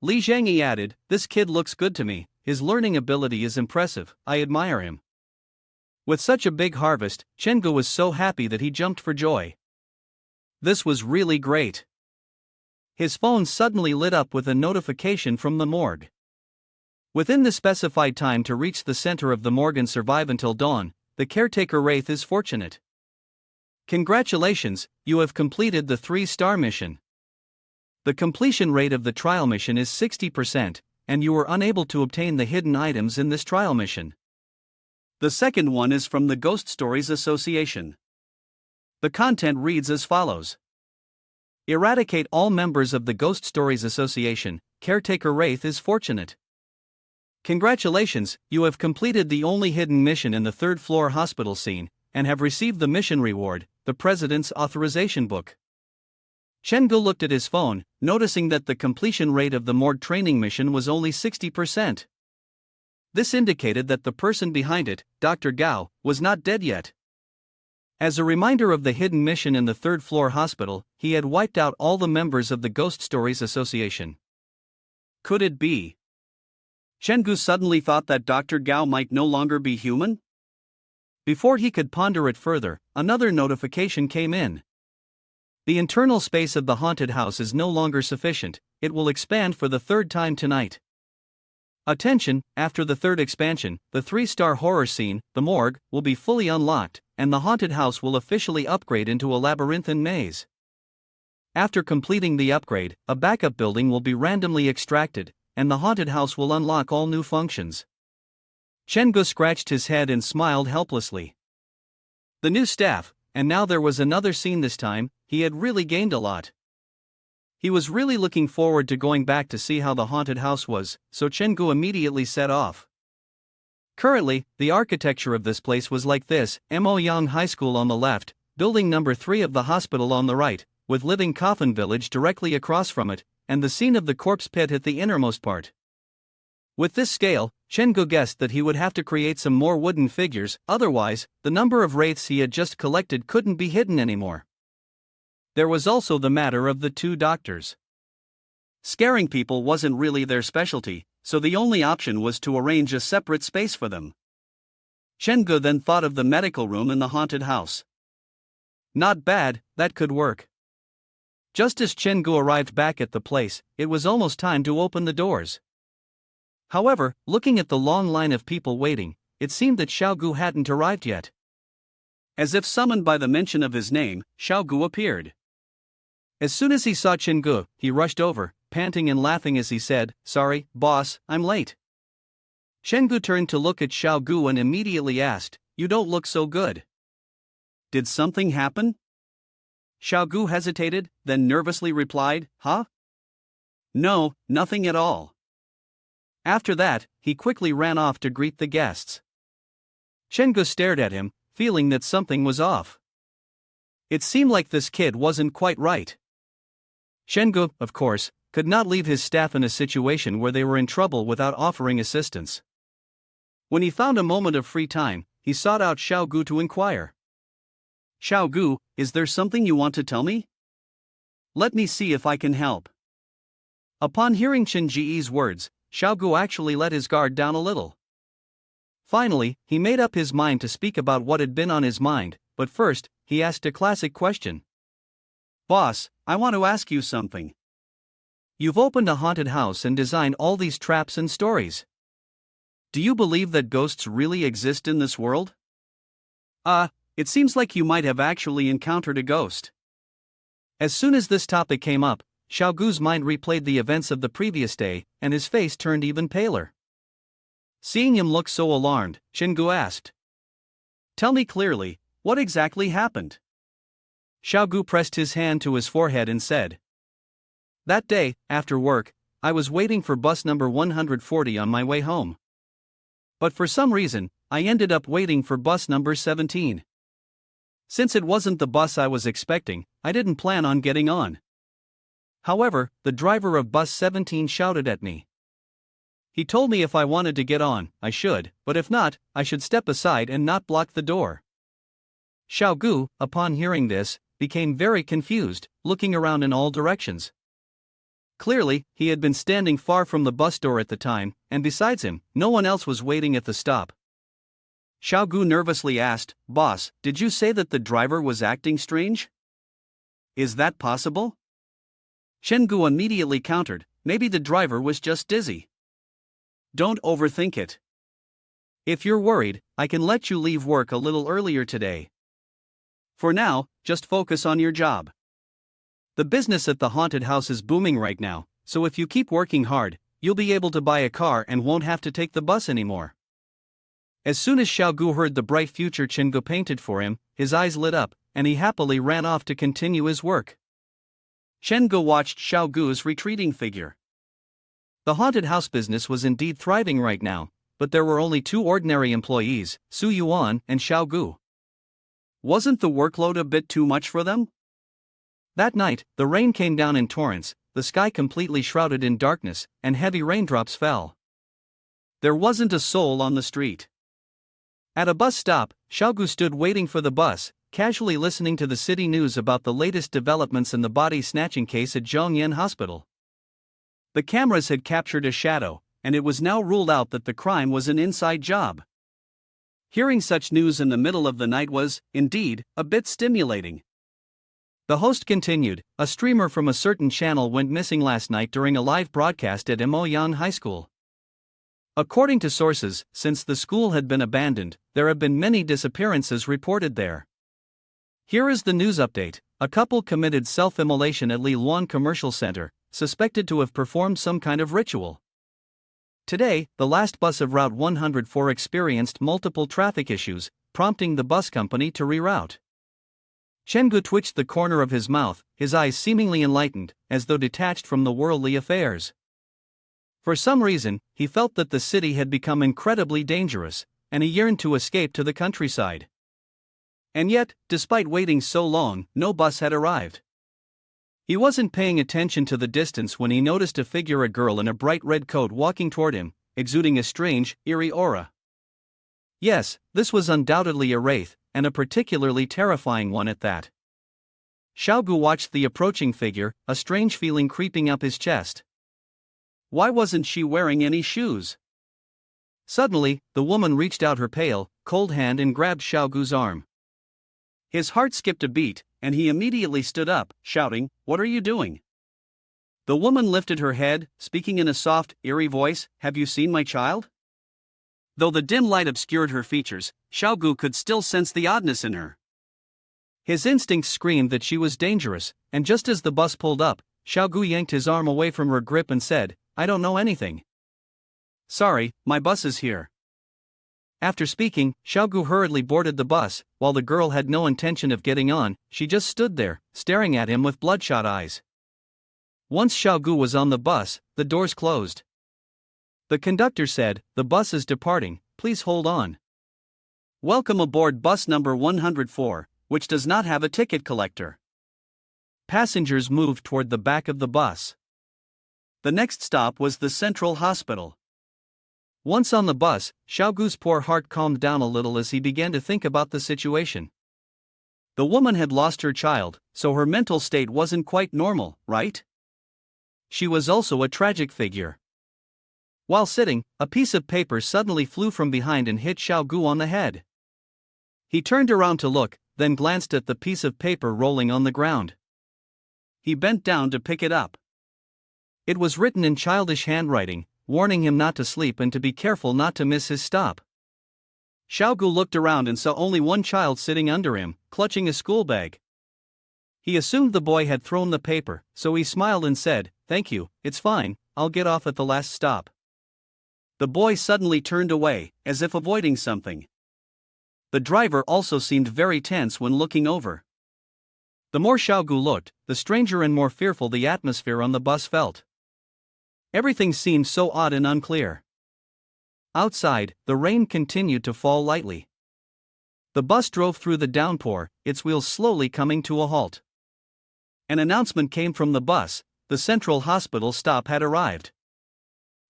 Li Zhangyi added, "This kid looks good to me, his learning ability is impressive, I admire him." With such a big harvest, Chen Gu was so happy that he jumped for joy. This was really great. His phone suddenly lit up with a notification from the morgue. Within the specified time to reach the center of the morgue and survive until dawn, the caretaker wraith is fortunate. Congratulations, you have completed the 3-star mission. The completion rate of the trial mission is 60%, and you were unable to obtain the hidden items in this trial mission. The second one is from the Ghost Stories Association. The content reads as follows. Eradicate all members of the Ghost Stories Association, Caretaker Wraith is fortunate. Congratulations, you have completed the only hidden mission in the third-floor hospital scene, and have received the mission reward, the President's Authorization Book. Chen Gu looked at his phone, noticing that the completion rate of the morgue training mission was only 60%. This indicated that the person behind it, Dr. Gao, was not dead yet. As a reminder of the hidden mission in the third-floor hospital, he had wiped out all the members of the Ghost Stories Association. Could it be? Chen Gu suddenly thought that Dr. Gao might no longer be human? Before he could ponder it further, another notification came in. The internal space of the haunted house is no longer sufficient, it will expand for the 3rd time tonight. Attention, after the 3rd expansion, the 3-star horror scene, the morgue, will be fully unlocked, and the haunted house will officially upgrade into a labyrinthine maze. After completing the upgrade, a backup building will be randomly extracted, and the haunted house will unlock all new functions. Chen Gu scratched his head and smiled helplessly. The new staff, and now there was another scene this time, he had really gained a lot. He was really looking forward to going back to see how the haunted house was, so Chen Gu immediately set off. Currently, the architecture of this place was like this: Mo Yang High School on the left, building number 3 of the hospital on the right, with Living Coffin Village directly across from it, and the scene of the corpse pit at the innermost part. With this scale, Chen Gu guessed that he would have to create some more wooden figures, otherwise, the number of wraiths he had just collected couldn't be hidden anymore. There was also the matter of the 2 doctors. Scaring people wasn't really their specialty, so the only option was to arrange a separate space for them. Chen Gu then thought of the medical room in the haunted house. Not bad, that could work. Just as Chen Gu arrived back at the place, it was almost time to open the doors. However, looking at the long line of people waiting, it seemed that Xiao Gu hadn't arrived yet. As if summoned by the mention of his name, Xiao Gu appeared. As soon as he saw Chen Gu, he rushed over, panting and laughing as he said, "Sorry, boss, I'm late." Shengu turned to look at Xiaogu and immediately asked, "You don't look so good." Did something happen? Xiaogu hesitated, then nervously replied, "Huh? No, nothing at all." After that, he quickly ran off to greet the guests. Shengu stared at him, feeling that something was off. It seemed like this kid wasn't quite right. Shengu, of course, could not leave his staff in a situation where they were in trouble without offering assistance. When he found a moment of free time, he sought out Xiaogu to inquire. "Xiaogu, is there something you want to tell me? Let me see if I can help." Upon hearing Chen Ji's words, Xiaogu actually let his guard down a little. Finally, he made up his mind to speak about what had been on his mind, but first, he asked a classic question. "Boss, I want to ask you something. You've opened a haunted house and designed all these traps and stories. Do you believe that ghosts really exist in this world?" It seems like you might have actually encountered a ghost." As soon as this topic came up, Xiaogu's mind replayed the events of the previous day, and his face turned even paler. Seeing him look so alarmed, Shengu asked, "Tell me clearly, what exactly happened?" Xiaogu pressed his hand to his forehead and said, "That day, after work, I was waiting for bus number 140 on my way home. But for some reason, I ended up waiting for bus number 17. Since it wasn't the bus I was expecting, I didn't plan on getting on. However, the driver of bus 17 shouted at me. He told me if I wanted to get on, I should, but if not, I should step aside and not block the door." Xiaogu, upon hearing this, became very confused, looking around in all directions. Clearly, he had been standing far from the bus door at the time, and besides him, no one else was waiting at the stop. Xiaogu nervously asked, "Boss, did you say that the driver was acting strange? Is that possible?" Shengu immediately countered, "Maybe the driver was just dizzy." "Don't overthink it. If you're worried, I can let you leave work a little earlier today. For now, just focus on your job. The business at the haunted house is booming right now, so if you keep working hard, you'll be able to buy a car and won't have to take the bus anymore." As soon as Xiaogu heard the bright future Shengu painted for him, his eyes lit up, and he happily ran off to continue his work. Shengu watched Xiaogu's retreating figure. The haunted house business was indeed thriving right now, but there were only two ordinary employees, Su Yuan and Xiaogu. Wasn't the workload a bit too much for them? That night, the rain came down in torrents, the sky completely shrouded in darkness, and heavy raindrops fell. There wasn't a soul on the street. At a bus stop, Xiaogu stood waiting for the bus, casually listening to the city news about the latest developments in the body snatching case at Zhongyan Hospital. The cameras had captured a shadow, and it was now ruled out that the crime was an inside job. Hearing such news in the middle of the night was, indeed, a bit stimulating. The host continued, "A streamer from a certain channel went missing last night during a live broadcast at Emoyan High School. According to sources, since the school had been abandoned, there have been many disappearances reported there. Here is the news update. A couple committed self-immolation at Li Luan Commercial Center, suspected to have performed some kind of ritual. Today, the last bus of Route 104 experienced multiple traffic issues, prompting the bus company to reroute." Shengu twitched the corner of his mouth, his eyes seemingly enlightened, as though detached from the worldly affairs. For some reason, he felt that the city had become incredibly dangerous, and he yearned to escape to the countryside. And yet, despite waiting so long, no bus had arrived. He wasn't paying attention to the distance when he noticed a figure, a girl in a bright red coat, walking toward him, exuding a strange, eerie aura. Yes, this was undoubtedly a wraith, and a particularly terrifying one at that. Xiaogu watched the approaching figure, a strange feeling creeping up his chest. Why wasn't she wearing any shoes? Suddenly, the woman reached out her pale, cold hand and grabbed Xiaogu's arm. His heart skipped a beat, and he immediately stood up, shouting, "What are you doing?" The woman lifted her head, speaking in a soft, eerie voice, "Have you seen my child?" Though the dim light obscured her features, Xiaogu could still sense the oddness in her. His instincts screamed that she was dangerous, and just as the bus pulled up, Xiaogu yanked his arm away from her grip and said, "I don't know anything." Sorry, my bus is here. After speaking, Xiaogu hurriedly boarded the bus. While the girl had no intention of getting on, she just stood there, staring at him with bloodshot eyes. Once Xiaogu was on the bus, the doors closed. The conductor said, "The bus is departing, please hold on." Welcome aboard bus number 104, which does not have a ticket collector. Passengers moved toward the back of the bus. The next stop was the Central Hospital. Once on the bus, Xiaogu's poor heart calmed down a little as he began to think about the situation. The woman had lost her child, so her mental state wasn't quite normal, right? She was also a tragic figure. While sitting, a piece of paper suddenly flew from behind and hit Xiaogu on the head. He turned around to look, then glanced at the piece of paper rolling on the ground. He bent down to pick it up. It was written in childish handwriting, warning him not to sleep and to be careful not to miss his stop. Xiaogu looked around and saw only one child sitting under him, clutching a school bag. He assumed the boy had thrown the paper, so he smiled and said, "Thank you, it's fine, I'll get off at the last stop." The boy suddenly turned away, as if avoiding something. The driver also seemed very tense when looking over. The more Xiaogu looked, the stranger and more fearful the atmosphere on the bus felt. Everything seemed so odd and unclear. Outside, the rain continued to fall lightly. The bus drove through the downpour, its wheels slowly coming to a halt. An announcement came from the bus: the Central Hospital stop had arrived.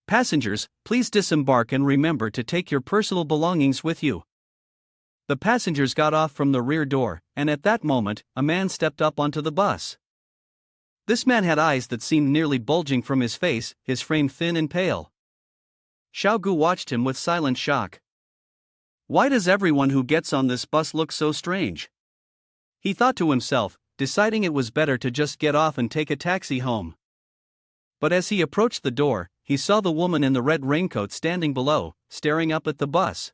Passengers, please disembark and remember to take your personal belongings with you. The passengers got off from the rear door, and at that moment, a man stepped up onto the bus. This man had eyes that seemed nearly bulging from his face, his frame thin and pale. Xiaogu watched him with silent shock. Why does everyone who gets on this bus look so strange? He thought to himself, deciding it was better to just get off and take a taxi home. But as he approached the door, he saw the woman in the red raincoat standing below, staring up at the bus.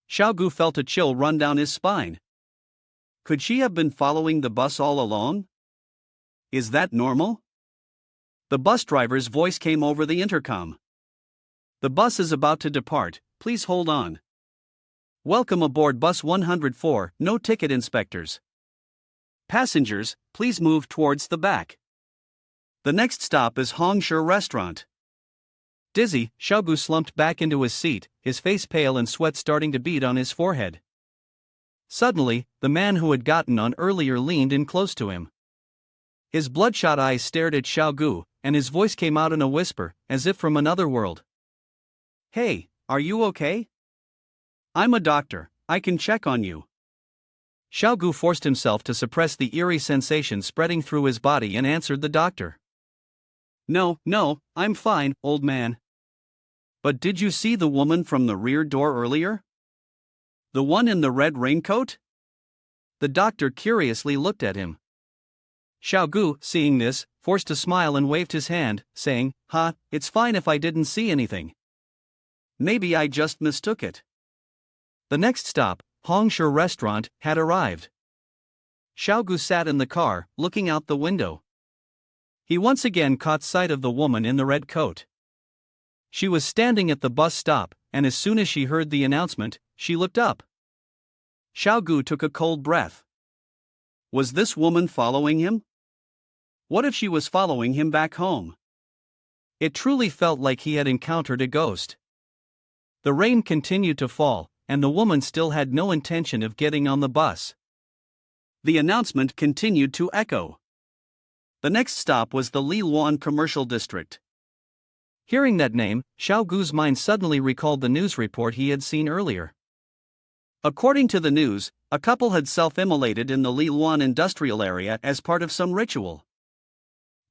Xiaogu felt a chill run down his spine. Could she have been following the bus all along? Is that normal? The bus driver's voice came over the intercom. The bus is about to depart, please hold on. Welcome aboard bus 104, no ticket inspectors. Passengers, please move towards the back. The next stop is Hongshe Restaurant. Dizzy, Xiaogu slumped back into his seat, his face pale and sweat starting to bead on his forehead. Suddenly, the man who had gotten on earlier leaned in close to him. His bloodshot eyes stared at Xiaogu, and his voice came out in a whisper, as if from another world. "Hey, are you okay? I'm a doctor, I can check on you." Xiaogu forced himself to suppress the eerie sensation spreading through his body and answered the doctor. No, I'm fine, old man." "But did you see the woman from the rear door earlier? The one in the red raincoat?" The doctor curiously looked at him. Xiaogu, seeing this, forced a smile and waved his hand, saying, It's fine if I didn't see anything. Maybe I just mistook it." The next stop, Hongshe Restaurant, had arrived. Xiaogu sat in the car, looking out the window. He once again caught sight of the woman in the red coat. She was standing at the bus stop, and as soon as she heard the announcement, she looked up. Xiaogu took a cold breath. Was this woman following him? What if she was following him back home? It truly felt like he had encountered a ghost. The rain continued to fall, and the woman still had no intention of getting on the bus. The announcement continued to echo. The next stop was the Liluan Commercial District. Hearing that name, Xiaogu's mind suddenly recalled the news report he had seen earlier. According to the news, a couple had self-immolated in the Liluan industrial area as part of some ritual.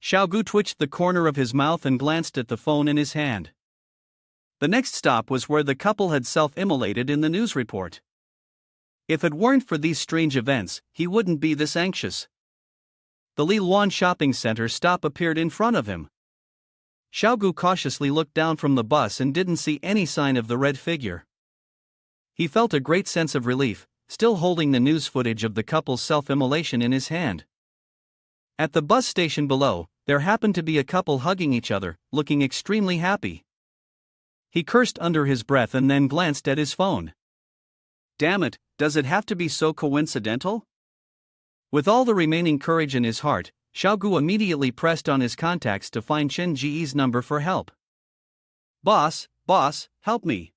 Xiaogu twitched the corner of his mouth and glanced at the phone in his hand. The next stop was where the couple had self-immolated in the news report. If it weren't for these strange events, he wouldn't be this anxious. The Liluan shopping center stop appeared in front of him. Xiaogu cautiously looked down from the bus and didn't see any sign of the red figure. He felt a great sense of relief, still holding the news footage of the couple's self-immolation in his hand. At the bus station below, there happened to be a couple hugging each other, looking extremely happy. He cursed under his breath and then glanced at his phone. Damn it, does it have to be so coincidental? With all the remaining courage in his heart, Xiaogu immediately pressed on his contacts to find Chen Ji's number for help. Boss, help me.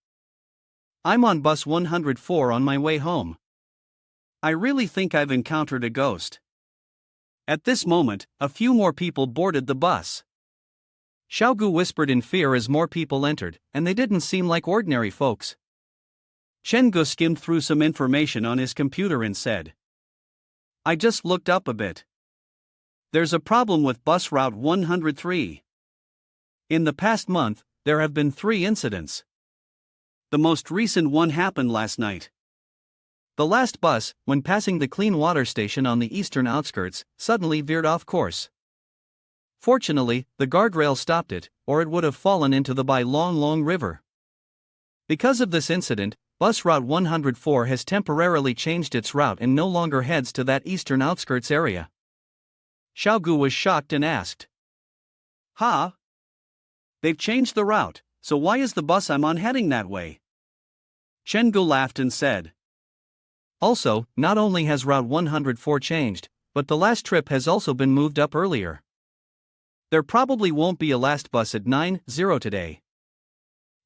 I'm on bus 104 on my way home. I really think I've encountered a ghost. At this moment, a few more people boarded the bus. Xiaogu whispered in fear as more people entered, and they didn't seem like ordinary folks. Chen Gu skimmed through some information on his computer and said, I just looked up a bit. There's a problem with bus route 103. In the past month, there have been 3 incidents. The most recent one happened last night. The last bus, when passing the clean water station on the eastern outskirts, suddenly veered off course. Fortunately, the guardrail stopped it, or it would have fallen into the Bai Long River. Because of this incident, bus route 104 has temporarily changed its route and no longer heads to that eastern outskirts area. Xiaogu was shocked and asked, Huh? They've changed the route, so why is the bus I'm on heading that way? Chen Gu laughed and said, Also, not only has route 104 changed, but the last trip has also been moved up earlier. There probably won't be a last bus at 9:00 today.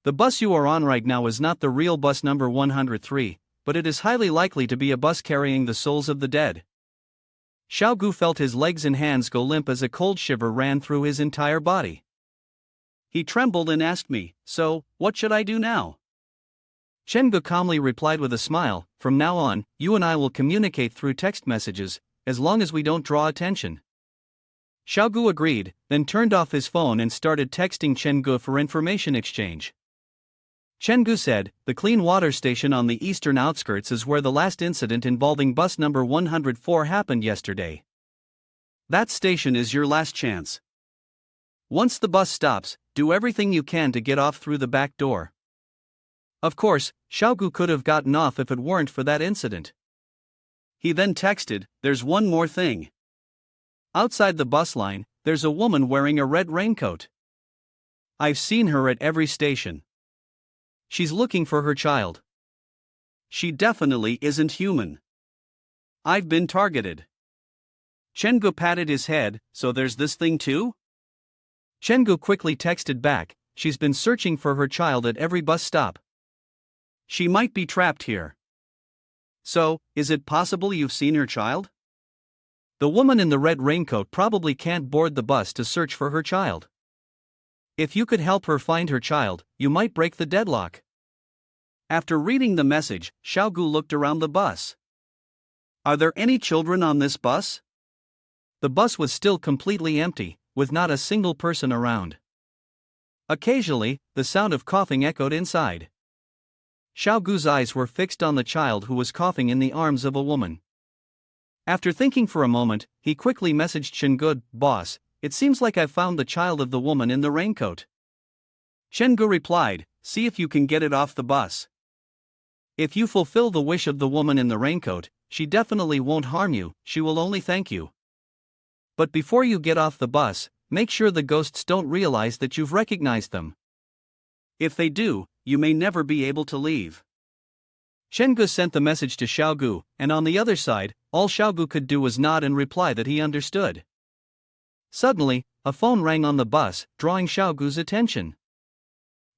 The bus you are on right now is not the real bus number 103, but it is highly likely to be a bus carrying the souls of the dead. Xiaogu felt his legs and hands go limp as a cold shiver ran through his entire body. He trembled and asked me, So, what should I do now? Chen Gu calmly replied with a smile, From now on, you and I will communicate through text messages, as long as we don't draw attention. Xiaogu agreed, then turned off his phone and started texting Chen Gu for information exchange. Chen Gu said, The clean water station on the eastern outskirts is where the last incident involving bus number 104 happened yesterday. That station is your last chance. Once the bus stops, do everything you can to get off through the back door. Of course, Xiaogu could have gotten off if it weren't for that incident. He then texted, There's one more thing. Outside the bus line, there's a woman wearing a red raincoat. I've seen her at every station. She's looking for her child. She definitely isn't human. I've been targeted. Chen Gu patted his head, So there's this thing too? Chen Gu quickly texted back, She's been searching for her child at every bus stop. She might be trapped here. So, is it possible you've seen her child? The woman in the red raincoat probably can't board the bus to search for her child. If you could help her find her child, you might break the deadlock. After reading the message, Xiaogu looked around the bus. Are there any children on this bus? The bus was still completely empty, with not a single person around. Occasionally, the sound of coughing echoed inside. Xiaogu's eyes were fixed on the child who was coughing in the arms of a woman. After thinking for a moment, he quickly messaged Chen Gu, Boss, it seems like I've found the child of the woman in the raincoat. Chen Gu replied, See if you can get it off the bus. If you fulfill the wish of the woman in the raincoat, she definitely won't harm you, she will only thank you. But before you get off the bus, make sure the ghosts don't realize that you've recognized them. If they do, you may never be able to leave. Chen Gu sent the message to Xiaogu, and on the other side, all Xiaogu could do was nod and reply that he understood. Suddenly, a phone rang on the bus, drawing Xiaogu's attention.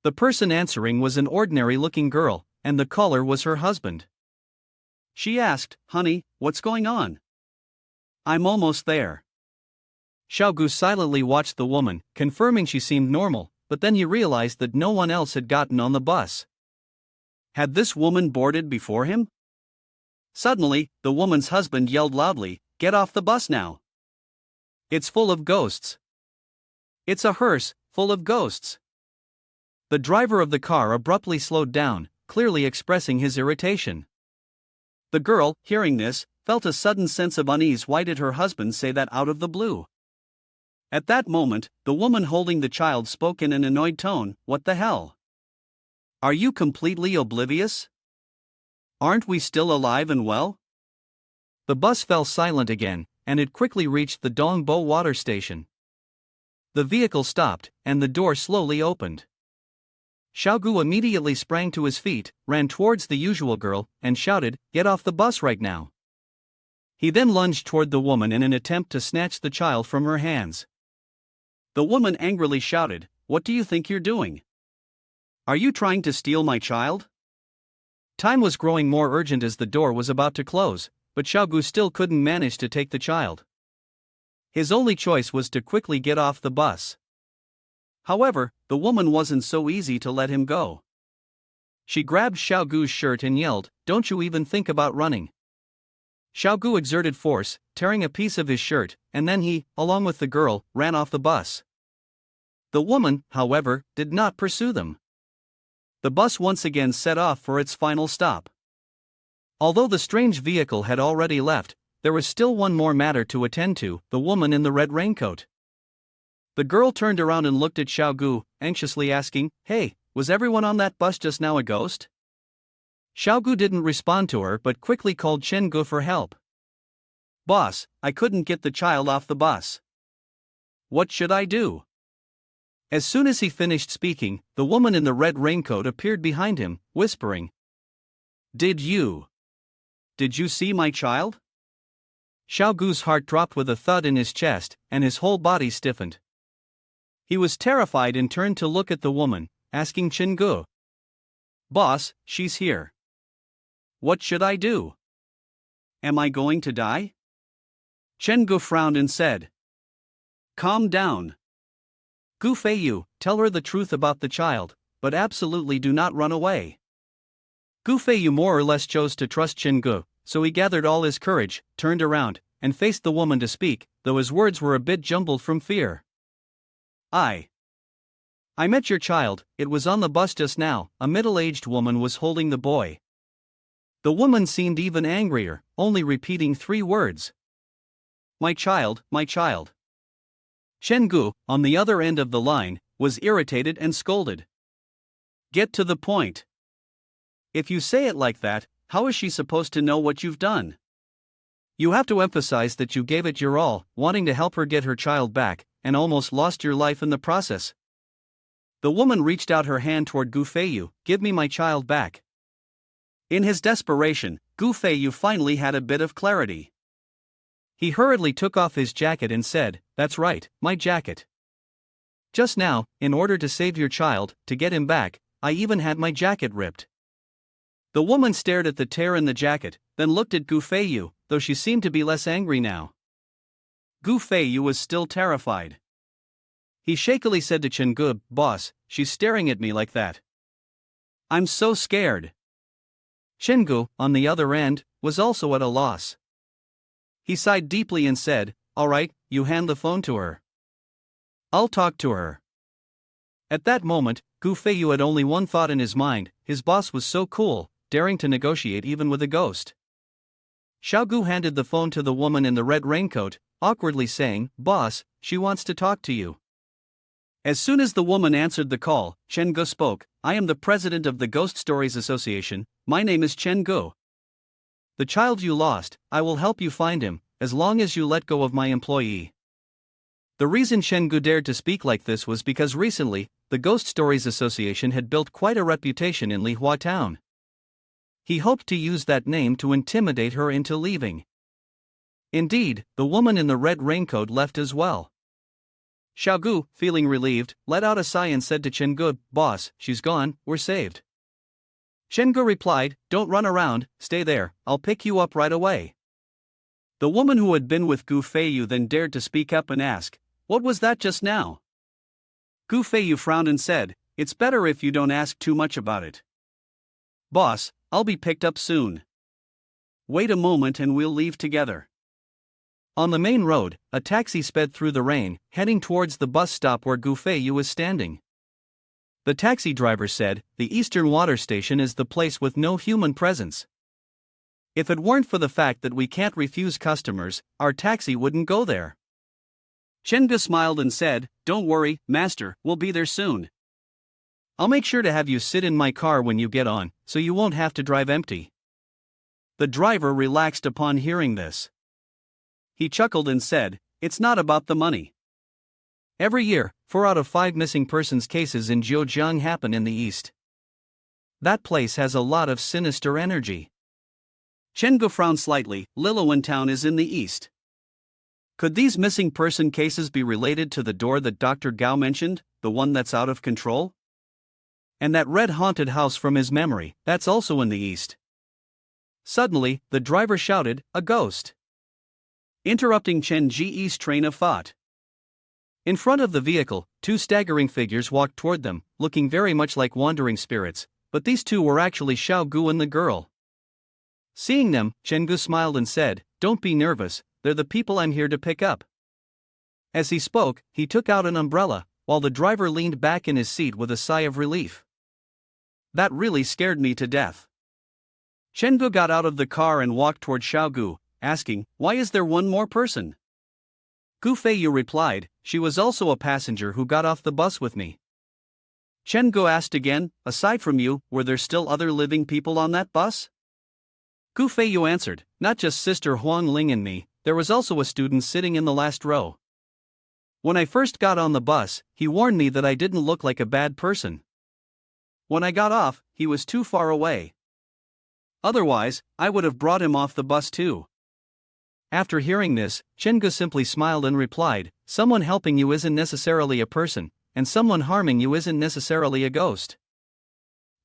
The person answering was an ordinary-looking girl, and the caller was her husband. She asked, Honey, what's going on? I'm almost there. Xiaogu silently watched the woman, confirming she seemed normal, but then he realized that no one else had gotten on the bus. Had this woman boarded before him? Suddenly, the woman's husband yelled loudly, Get off the bus now. It's full of ghosts. It's a hearse, full of ghosts. The driver of the car abruptly slowed down, clearly expressing his irritation. The girl, hearing this, felt a sudden sense of unease. Why did her husband say that out of the blue? At that moment, the woman holding the child spoke in an annoyed tone, What the hell? Are you completely oblivious? Aren't we still alive and well? The bus fell silent again, and it quickly reached the Dongbo water station. The vehicle stopped, and the door slowly opened. Xiaogu immediately sprang to his feet, ran towards the usual girl, and shouted, "Get off the bus right now." He then lunged toward the woman in an attempt to snatch the child from her hands. The woman angrily shouted, "What do you think you're doing? Are you trying to steal my child?" Time was growing more urgent as the door was about to close, but Xiaogu still couldn't manage to take the child. His only choice was to quickly get off the bus. However, the woman wasn't so easy to let him go. She grabbed Xiaogu's shirt and yelled, "Don't you even think about running." Xiaogu exerted force, tearing a piece of his shirt, and then he, along with the girl, ran off the bus. The woman, however, did not pursue them. The bus once again set off for its final stop. Although the strange vehicle had already left, there was still one more matter to attend to: the woman in the red raincoat. The girl turned around and looked at Xiaogu, anxiously asking, "Hey, was everyone on that bus just now a ghost?" Xiaogu didn't respond to her but quickly called Chen-gu for help. "Boss, I couldn't get the child off the bus. What should I do?" As soon as he finished speaking, the woman in the red raincoat appeared behind him, whispering, Did you see my child?" Xiaogu's heart dropped with a thud in his chest, and his whole body stiffened. He was terrified and turned to look at the woman, asking Chen-gu, "Boss, she's here. What should I do? Am I going to die?" Chen-gu frowned and said, "Calm down. Gu Feiyu, tell her the truth about the child, but absolutely do not run away." Gu Feiyu more or less chose to trust Chen-gu, so he gathered all his courage, turned around, and faced the woman to speak, though his words were a bit jumbled from fear. I met your child, it was on the bus just now." A middle-aged woman was holding the boy. The woman seemed even angrier, only repeating 3 words. My child, my child." Chen-gu, on the other end of the line, was irritated and scolded. "Get to the point. If you say it like that, how is she supposed to know what you've done? You have to emphasize that you gave it your all, wanting to help her get her child back, and almost lost your life in the process." The woman reached out her hand toward Gu Feiyu, "Give me my child back." In his desperation, Gu Feiyu finally had a bit of clarity. He hurriedly took off his jacket and said, "That's right, my jacket. Just now, in order to save your child, to get him back, I even had my jacket ripped." The woman stared at the tear in the jacket, then looked at Gu Feiyu, though she seemed to be less angry now. Gu Feiyu was still terrified. He shakily said to Chen-gu, "Boss, she's staring at me like that. I'm so scared." Chen-gu, on the other end, was also at a loss. He sighed deeply and said, "All right, you hand the phone to her. I'll talk to her." At that moment, Gu Feiyu had only one thought in his mind: his boss was so cool, daring to negotiate even with a ghost. Xiaogu handed the phone to the woman in the red raincoat, awkwardly saying, "Boss, she wants to talk to you." As soon as the woman answered the call, Chen-gu spoke, "I am the president of the Ghost Stories Association, my name is Chen-gu. The child you lost, I will help you find him, as long as you let go of my employee." The reason Chen-gu dared to speak like this was because recently, the Ghost Stories Association had built quite a reputation in Lihua town. He hoped to use that name to intimidate her into leaving. Indeed, the woman in the red raincoat left as well. Xiaogu, feeling relieved, let out a sigh and said to Chen-gu, "Boss, she's gone, we're saved." Chen-gu replied, "Don't run around, stay there, I'll pick you up right away." The woman who had been with Gu Feiyu then dared to speak up and ask, "What was that just now?" Gu Feiyu frowned and said, "It's better if you don't ask too much about it. Boss, I'll be picked up soon. Wait a moment and we'll leave together." On the main road, a taxi sped through the rain, heading towards the bus stop where Gu Feiyu was standing. The taxi driver said, "The Eastern Water Station is the place with no human presence. If it weren't for the fact that we can't refuse customers, our taxi wouldn't go there." Chen-gu smiled and said, "Don't worry, master, we'll be there soon. I'll make sure to have you sit in my car when you get on, so you won't have to drive empty." The driver relaxed upon hearing this. He chuckled and said, "It's not about the money. Every year, 4 out of 5 missing persons cases in Zhejiang happen in the east. That place has a lot of sinister energy. Chen Gu frowned slightly. Liliwan Town is in the east. Could these missing person cases be related to the door that Dr. Gao mentioned, the one that's out of control? And that red haunted house from his memory, that's also in the east. Suddenly, the driver shouted, "A ghost!" interrupting Chen Ji's train of thought. In front of the vehicle, 2 staggering figures walked toward them, looking very much like wandering spirits, but these 2 were actually Xiao Gu and the girl. Seeing them, Chen Gu smiled and said, "Don't be nervous, they're the people I'm here to pick up." As he spoke, he took out an umbrella, while the driver leaned back in his seat with a sigh of relief. That really scared me to death. Chen Gu got out of the car and walked toward Xiao Gu, asking, "Why is there one more person?" Gu Feiyu replied, "She was also a passenger who got off the bus with me." Chen Gu asked again, "Aside from you, were there still other living people on that bus?" Gu Feiyu answered, "Not just Sister Huang Ling and me, there was also a student sitting in the last row. When I first got on the bus, he warned me that I didn't look like a bad person. When I got off, he was too far away. Otherwise, I would have brought him off the bus too." After hearing this, Chen Gu simply smiled and replied, "Someone helping you isn't necessarily a person, and someone harming you isn't necessarily a ghost."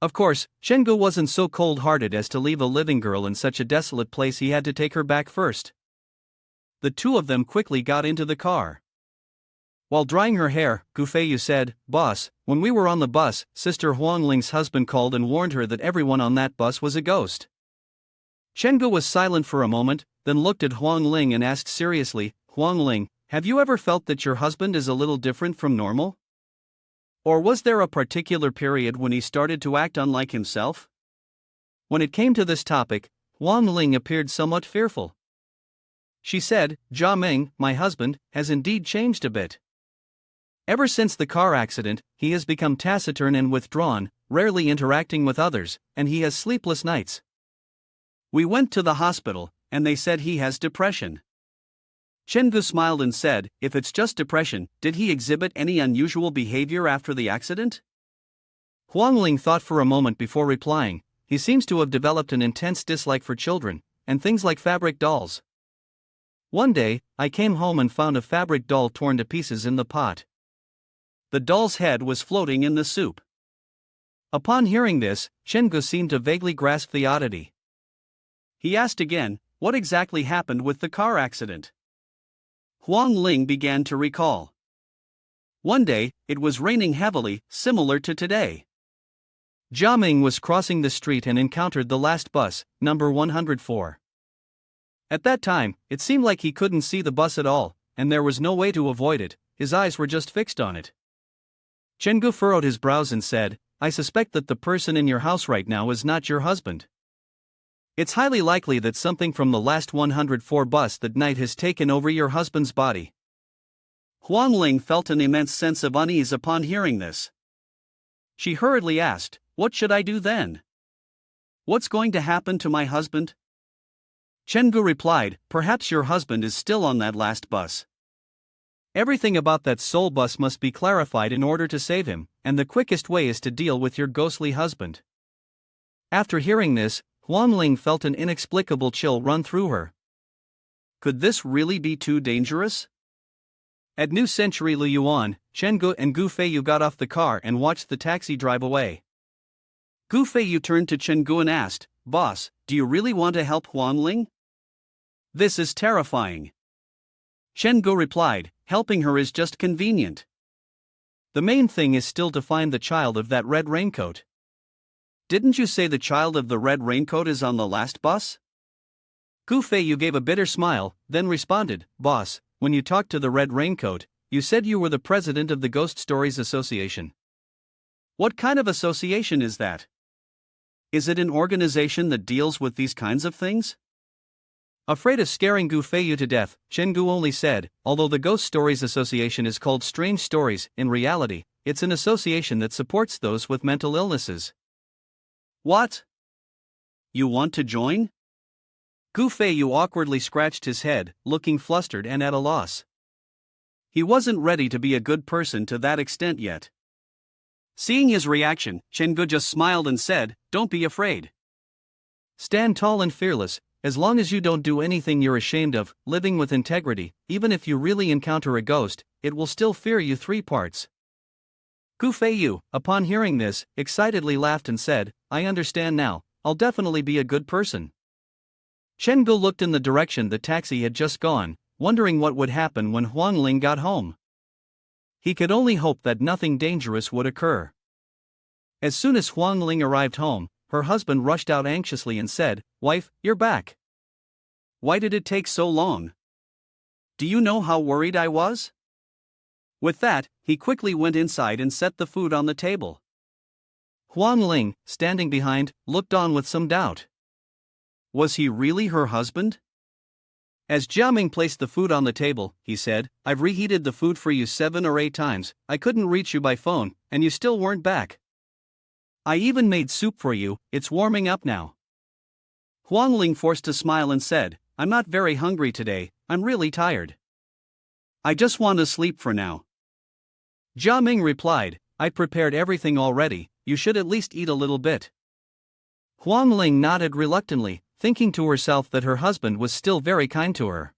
Of course, Chen Gu wasn't so cold-hearted as to leave a living girl in such a desolate place. He had to take her back first. The 2 of them quickly got into the car. While drying her hair, Gu Feiyu said, "Boss, when we were on the bus, Sister Huang Ling's husband called and warned her that everyone on that bus was a ghost." Chen Gu was silent for a moment, then looked at Huang Ling and asked seriously, "Huang Ling, have you ever felt that your husband is a little different from normal? Or was there a particular period when he started to act unlike himself?" When it came to this topic, Huang Ling appeared somewhat fearful. She said, "Jia Ming, my husband, has indeed changed a bit. Ever since the car accident, he has become taciturn and withdrawn, rarely interacting with others, and he has sleepless nights. We went to the hospital, and they said he has depression." Chen Gu smiled and said, "If it's just depression, did he exhibit any unusual behavior after the accident?" Huang Ling thought for a moment before replying, "He seems to have developed an intense dislike for children, and things like fabric dolls. One day, I came home and found a fabric doll torn to pieces in the pot. The doll's head was floating in the soup." Upon hearing this, Chen Gu seemed to vaguely grasp the oddity. He asked again, "What exactly happened with the car accident?" Huang Ling began to recall. One day, it was raining heavily, similar to today. Jia Ming was crossing the street and encountered the last bus, number 104. At that time, it seemed like he couldn't see the bus at all, and there was no way to avoid it. His eyes were just fixed on it. Chen Gu furrowed his brows and said, "I suspect that the person in your house right now is not your husband. It's highly likely that something from the last 104 bus that night has taken over your husband's body." Huang Ling felt an immense sense of unease upon hearing this. She hurriedly asked, "What should I do then? What's going to happen to my husband?" Chen Gu replied, "Perhaps your husband is still on that last bus. Everything about that soul bus must be clarified in order to save him, and the quickest way is to deal with your ghostly husband." After hearing this, Huang Ling felt an inexplicable chill run through her. Could this really be too dangerous? At New Century Liyuan, Chen Gu and Gu Feiyu got off the car and watched the taxi drive away. Gu Feiyu turned to Chen Gu and asked, "Boss, do you really want to help Huang Ling? This is terrifying." Chen Gu replied, "Helping her is just convenient. The main thing is still to find the child of that red raincoat." "Didn't you say the child of the red raincoat is on the last bus?" Gu Feiyu gave a bitter smile, then responded, "Boss, when you talked to the red raincoat, you said you were the president of the Ghost Stories Association. What kind of association is that? Is it an organization that deals with these kinds of things?" Afraid of scaring Gu Feiyu to death, Chen Gu only said, "Although the Ghost Stories Association is called Strange Stories, in reality, it's an association that supports those with mental illnesses." "What? You want to join?" Gu Feiyu awkwardly scratched his head, looking flustered and at a loss. He wasn't ready to be a good person to that extent yet. Seeing his reaction, Chen-gu just smiled and said, "Don't be afraid. Stand tall and fearless, as long as you don't do anything you're ashamed of, living with integrity. Even if you really encounter a ghost, it will still fear you 3 parts. Gu Feiyu, upon hearing this, excitedly laughed and said, "I understand now, I'll definitely be a good person." Chen Gu looked in the direction the taxi had just gone, wondering what would happen when Huang Ling got home. He could only hope that nothing dangerous would occur. As soon as Huang Ling arrived home, her husband rushed out anxiously and said, "Wife, you're back. Why did it take so long? Do you know how worried I was?" With that, he quickly went inside and set the food on the table. Huang Ling, standing behind, looked on with some doubt. Was he really her husband? As Jiaming placed the food on the table, he said, "I've reheated the food for you 7 or 8 times, I couldn't reach you by phone, and you still weren't back. I even made soup for you, it's warming up now." Huang Ling forced a smile and said, "I'm not very hungry today, I'm really tired. I just want to sleep for now." Jiaming replied, "I prepared everything already, you should at least eat a little bit." Huang Ling nodded reluctantly, thinking to herself that her husband was still very kind to her.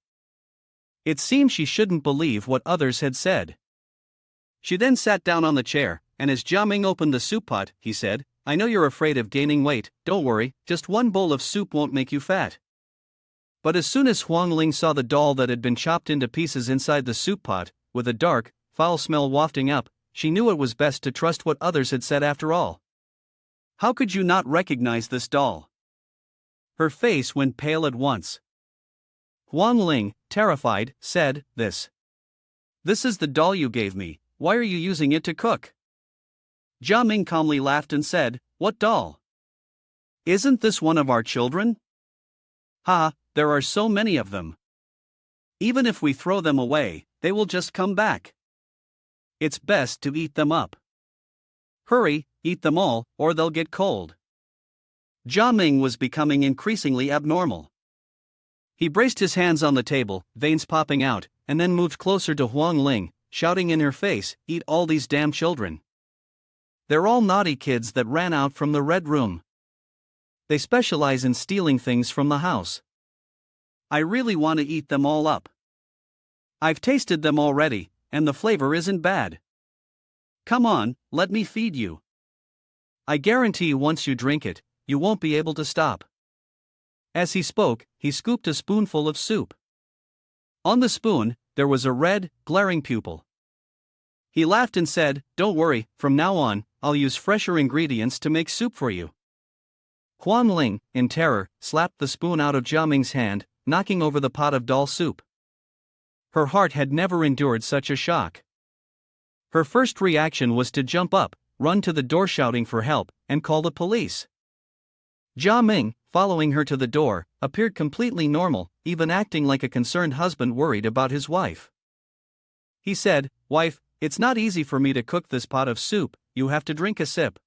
It seemed she shouldn't believe what others had said. She then sat down on the chair, and as Jiaming opened the soup pot, he said, "I know you're afraid of gaining weight, don't worry, just 1 bowl of soup won't make you fat." But as soon as Huang Ling saw the doll that had been chopped into pieces inside the soup pot, with a dark, foul smell wafting up, she knew it was best to trust what others had said after all. "How could you not recognize this doll?" Her face went pale at once. Huang Ling, terrified, said, This is the doll you gave me, why are you using it to cook?" Jiaming calmly laughed and said, "What doll? Isn't this one of our children? Ha, there are so many of them. Even if we throw them away, they will just come back. It's best to eat them up. Hurry, eat them all, or they'll get cold." Jiaming was becoming increasingly abnormal. He braced his hands on the table, veins popping out, and then moved closer to Huang Ling, shouting in her face, "Eat all these damn children. They're all naughty kids that ran out from the Red Room. They specialize in stealing things from the house. I really want to eat them all up. I've tasted them already, and the flavor isn't bad. Come on, let me feed you. I guarantee once you drink it, you won't be able to stop." As he spoke, he scooped a spoonful of soup. On the spoon, there was a red, glaring pupil. He laughed and said, "Don't worry, from now on, I'll use fresher ingredients to make soup for you." Huang Ling, in terror, slapped the spoon out of Jiaming's hand, knocking over the pot of doll soup. Her heart had never endured such a shock. Her first reaction was to jump up, run to the door shouting for help, and call the police. Jiaming, following her to the door, appeared completely normal, even acting like a concerned husband worried about his wife. He said, "Wife, it's not easy for me to cook this pot of soup, you have to drink a sip."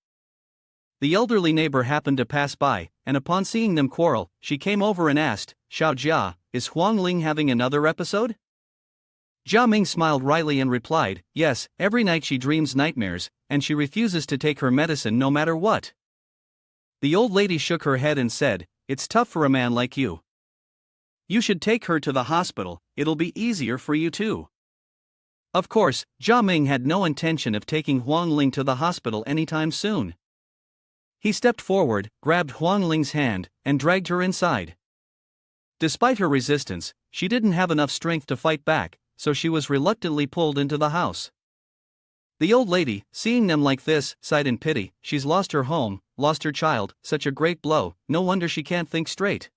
The elderly neighbor happened to pass by, and upon seeing them quarrel, she came over and asked, "Xiao Jia, is Huang Ling having another episode?" Jiaming smiled wryly and replied, "Yes, every night she dreams nightmares, and she refuses to take her medicine no matter what." The old lady shook her head and said, "It's tough for a man like you. You should take her to the hospital, it'll be easier for you too." Of course, Jiaming had no intention of taking Huang Ling to the hospital anytime soon. He stepped forward, grabbed Huang Ling's hand, and dragged her inside. Despite her resistance, she didn't have enough strength to fight back, so she was reluctantly pulled into the house. The old lady, seeing them like this, sighed in pity. She's lost her home, lost her child, such a great blow, no wonder she can't think straight.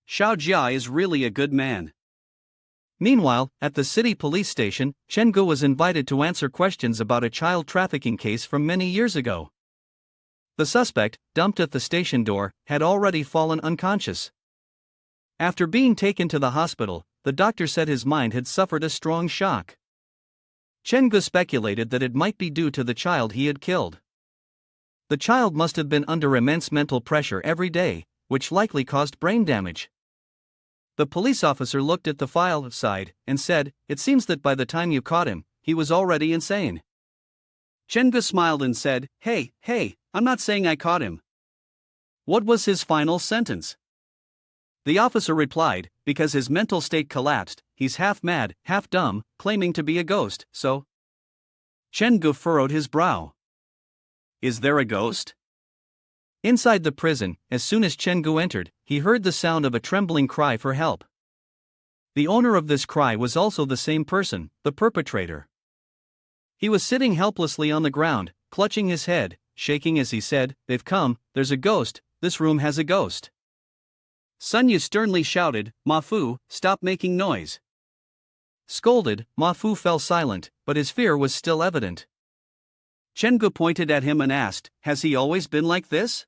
Xiao Jia is really a good man. Meanwhile, at the city police station, Chen Gu was invited to answer questions about a child trafficking case from many years ago. The suspect, dumped at the station door, had already fallen unconscious. After being taken to the hospital, the doctor said his mind had suffered a strong shock. Chen Gu speculated that it might be due to the child he had killed. The child must have been under immense mental pressure every day, which likely caused brain damage. The police officer looked at the file side and said, "It seems that by the time you caught him, he was already insane." Chengu smiled and said, Hey, I'm not saying I caught him. What was his final sentence? The officer replied, "Because his mental state collapsed, he's half mad, half dumb, claiming to be a ghost, so." Chengu furrowed his brow. Is there a ghost? Inside the prison, as soon as Chengu entered, he heard the sound of a trembling cry for help. The owner of this cry was also the same person, the perpetrator. He was sitting helplessly on the ground, clutching his head, shaking as he said, "They've come, there's a ghost, this room has a ghost." Sun Yu sternly shouted, "Mafu, stop making noise." Scolded, Mafu fell silent, but his fear was still evident. Chengu pointed at him and asked, "Has he always been like this?"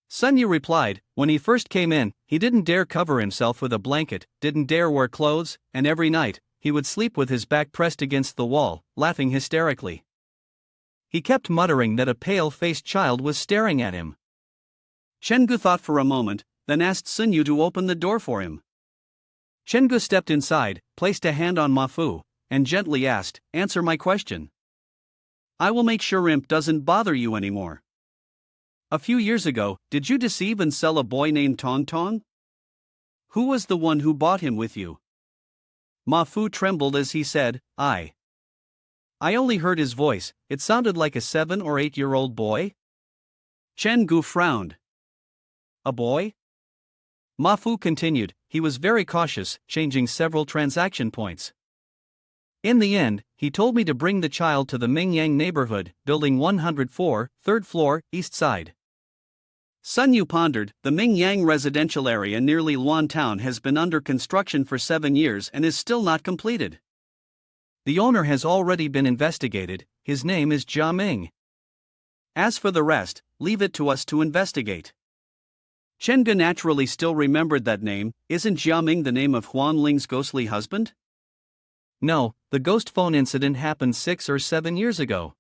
Sun Yu replied, "When he first came in, he didn't dare cover himself with a blanket, didn't dare wear clothes, and every night, he would sleep with his back pressed against the wall, laughing hysterically. He kept muttering that a pale-faced child was staring at him." Chengu thought for a moment, then asked Sun Yu to open the door for him. Chengu stepped inside, placed a hand on Mafu, and gently asked, "Answer my question." "I will make sure Imp doesn't bother you anymore." "A few years ago, did you deceive and sell a boy named Tong Tong? Who was the one who bought him with you?" Mafu trembled as he said, I only heard his voice, it sounded like a 7 or 8-year-old boy." Chengu frowned. "A boy?" Mafu continued, "He was very cautious, changing several transaction points. In the end, he told me to bring the child to the Mingyang neighborhood, building 104, 3rd floor, east side." Sun Yu pondered, the Mingyang residential area near Luan town has been under construction for 7 years and is still not completed. "The owner has already been investigated, his name is Jia Ming. As for the rest, leave it to us to investigate." Chengu naturally still remembered that name. Isn't Jia Ming the name of Huan Ling's ghostly husband? No, the ghost phone incident happened 6 or 7 years ago.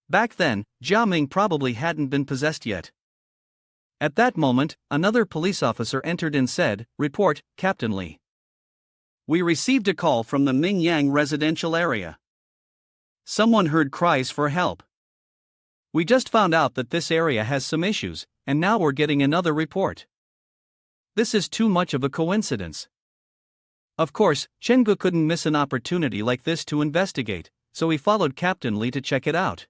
Back then, Jia Ming probably hadn't been possessed yet. At that moment, another police officer entered and said, "Report, Captain Lee. We received a call from the Mingyang residential area. Someone heard cries for help. We just found out that this area has some issues, and now we're getting another report. This is too much of a coincidence." Of course, Chengu couldn't miss an opportunity like this to investigate, so he followed Captain Lee to check it out.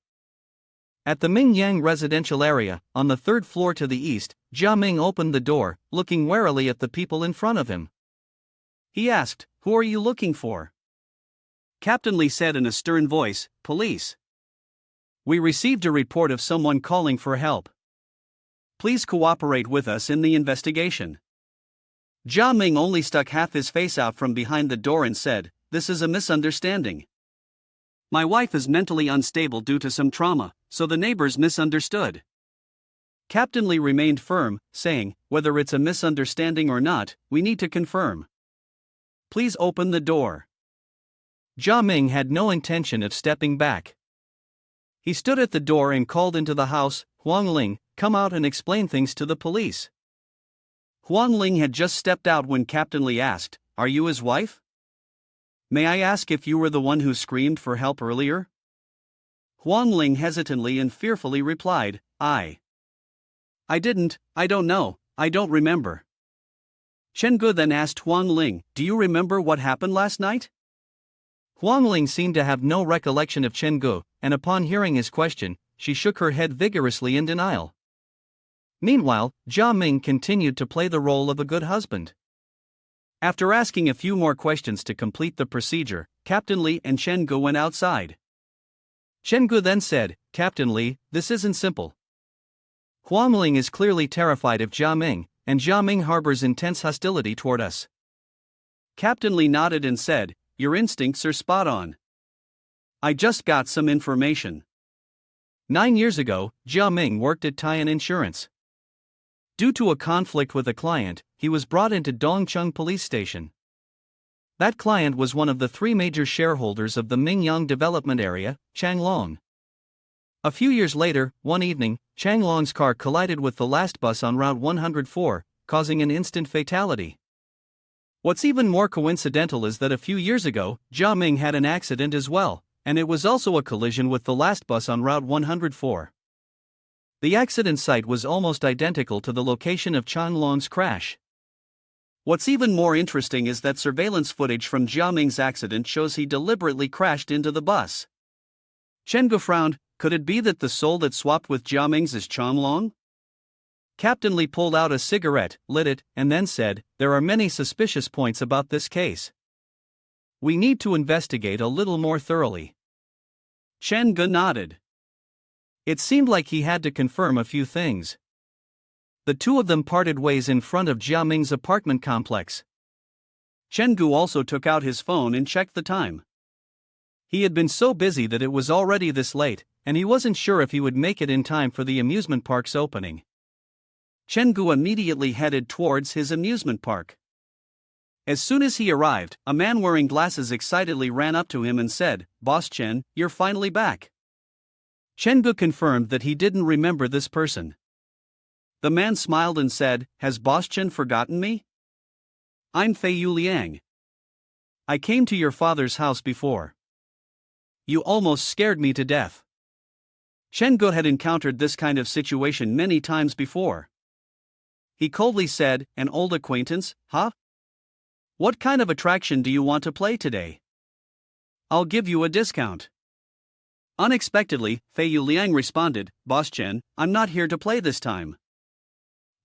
At the Mingyang residential area, on the 3rd floor to the east, Jia Ming opened the door, looking warily at the people in front of him. He asked, "Who are you looking for?" Captain Lee said in a stern voice, "Police. We received a report of someone calling for help. Please cooperate with us in the investigation." Jia Ming only stuck half his face out from behind the door and said, "This is a misunderstanding. My wife is mentally unstable due to some trauma, so the neighbors misunderstood." Captain Lee remained firm, saying, "Whether it's a misunderstanding or not, we need to confirm. Please open the door." Jia Ming had no intention of stepping back. He stood at the door and called into the house, "Huang Ling, come out and explain things to the police." Huang Ling had just stepped out when Captain Lee asked, "Are you his wife? May I ask if you were the one who screamed for help earlier?" Huang Ling hesitantly and fearfully replied, I didn't, I don't know, I don't remember." Chengu then asked Huang Ling, "Do you remember what happened last night?" Huang Ling seemed to have no recollection of Chengu, and upon hearing his question, she shook her head vigorously in denial. Meanwhile, Jia Ming continued to play the role of a good husband. After asking a few more questions to complete the procedure, Captain Lee and Chengu went outside. Chengu then said, "Captain Lee, this isn't simple. Huang Ling is clearly terrified of Jia Ming, and Jia Ming harbors intense hostility toward us." Captain Lee nodded and said, "Your instincts are spot on. I just got some information. 9 years ago, Jia Ming worked at Tian Insurance. Due to a conflict with a client, he was brought into Dongcheng police station. That client was one of the 3 major shareholders of the Mingyang development area, Changlong. A few years later, one evening, Changlong's car collided with the last bus on Route 104, causing an instant fatality. What's even more coincidental is that a few years ago, Jia Ming had an accident as well, and it was also a collision with the last bus on Route 104. The accident site was almost identical to the location of Chan Lon's crash. What's even more interesting is that surveillance footage from Jia Ming's accident shows he deliberately crashed into the bus. Chen Gu frowned. Could it be that the soul that swapped with Jia Ming's is Chan Long? Captain Li pulled out a cigarette, lit it, and then said, "There are many suspicious points about this case. We need to investigate a little more thoroughly." Chen Gu nodded. It seemed like he had to confirm a few things. The two of them parted ways in front of Jia Ming's apartment complex. Chen Gu also took out his phone and checked the time. He had been so busy that it was already this late, and he wasn't sure if he would make it in time for the amusement park's opening. Chen Gu immediately headed towards his amusement park. As soon as he arrived, a man wearing glasses excitedly ran up to him and said, "Boss Chen, you're finally back." Chen Gu confirmed that he didn't remember this person. The man smiled and said, "Has Boss Chen forgotten me? I'm Fei Yu Liang. I came to your father's house before. You almost scared me to death." Chen Gu had encountered this kind of situation many times before. He coldly said, "An old acquaintance, huh? What kind of attraction do you want to play today? I'll give you a discount." Unexpectedly, Fei Yu Liang responded, "Boss Chen, I'm not here to play this time.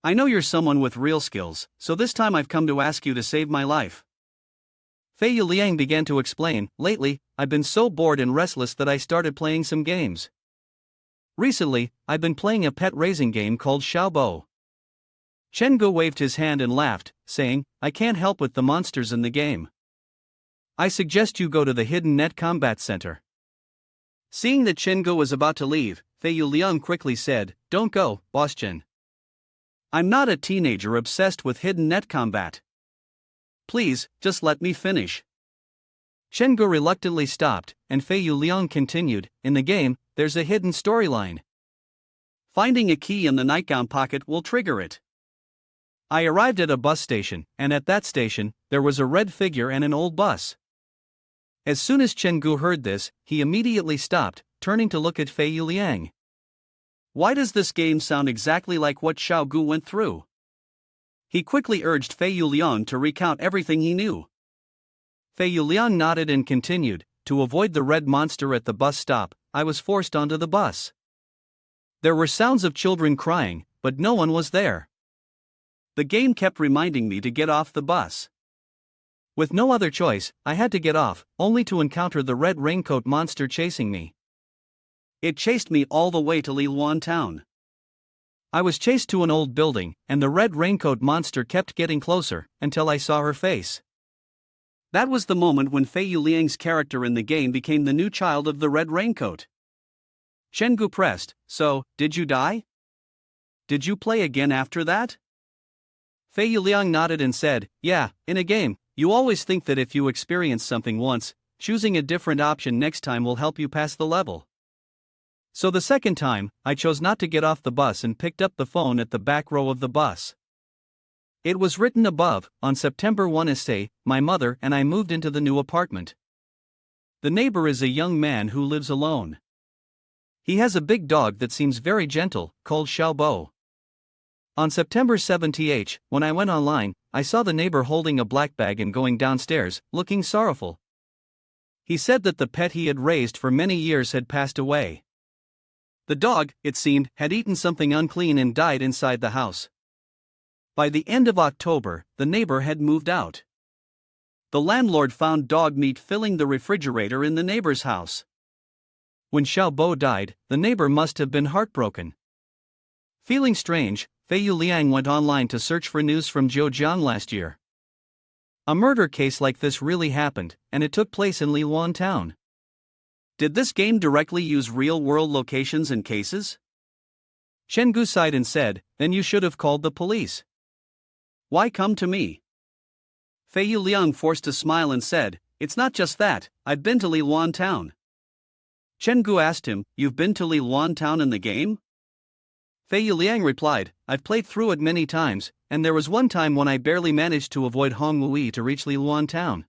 I know you're someone with real skills, so this time I've come to ask you to save my life." Fei Yu Liang began to explain, "Lately, I've been so bored and restless that I started playing some games. Recently, I've been playing a pet raising game called Xiaobo." Chen Gu waved his hand and laughed, saying, "I can't help with the monsters in the game. I suggest you go to the Hidden Net Combat Center." Seeing that Chen Gu was about to leave, Fei Yu Liang quickly said, "Don't go, Boss Chen. I'm not a teenager obsessed with hidden net combat. Please, just let me finish." Chen Gu reluctantly stopped, and Fei Yu Liang continued, "In the game, there's a hidden storyline. Finding a key in the nightgown pocket will trigger it." I arrived at a bus station, and at that station, there was a red figure and an old bus. As soon as Chen Gu heard this, he immediately stopped, turning to look at Fei Yu Liang. Why does this game sound exactly like what Xiao Gu went through? He quickly urged Fei Yu Liang to recount everything he knew. Fei Yu Liang nodded and continued, "To avoid the red monster at the bus stop, I was forced onto the bus. There were sounds of children crying, but no one was there. The game kept reminding me to get off the bus. With no other choice, I had to get off, only to encounter the red raincoat monster chasing me. It chased me all the way to Liluan town. I was chased to an old building, and the red raincoat monster kept getting closer, until I saw her face." That was the moment when Fei Yu Liang's character in the game became the new child of the red raincoat. Chen Gu pressed, "So, did you die? Did you play again after that?" Fei Yu Liang nodded and said, "Yeah, in a game, you always think that if you experience something once, choosing a different option next time will help you pass the level. So the second time, I chose not to get off the bus and picked up the phone at the back row of the bus. It was written above, on September 1 essay, my mother and I moved into the new apartment. The neighbor is a young man who lives alone. He has a big dog that seems very gentle, called Xiaobo. On September 7th, when I went online, I saw the neighbor holding a black bag and going downstairs, looking sorrowful. He said that the pet he had raised for many years had passed away. The dog, it seemed, had eaten something unclean and died inside the house. By the end of October, the neighbor had moved out. The landlord found dog meat filling the refrigerator in the neighbor's house. When Xiaobo died, the neighbor must have been heartbroken. Feeling strange, Fei Yu Liang went online to search for news from Zhejiang last year. A murder case like this really happened, and it took place in Liluan town. Did this game directly use real-world locations and cases? Chen Gu sighed and said, "Then you should have called the police." "Why come to me?" Fei Yu Liang forced a smile and said, "It's not just that, I've been to Liluan town." Chen Gu asked him, "You've been to Liluan town in the game?" Fei Yuliang replied, I've played through it many times, and there was one time when I barely managed to avoid Hongwui to reach Liluan town.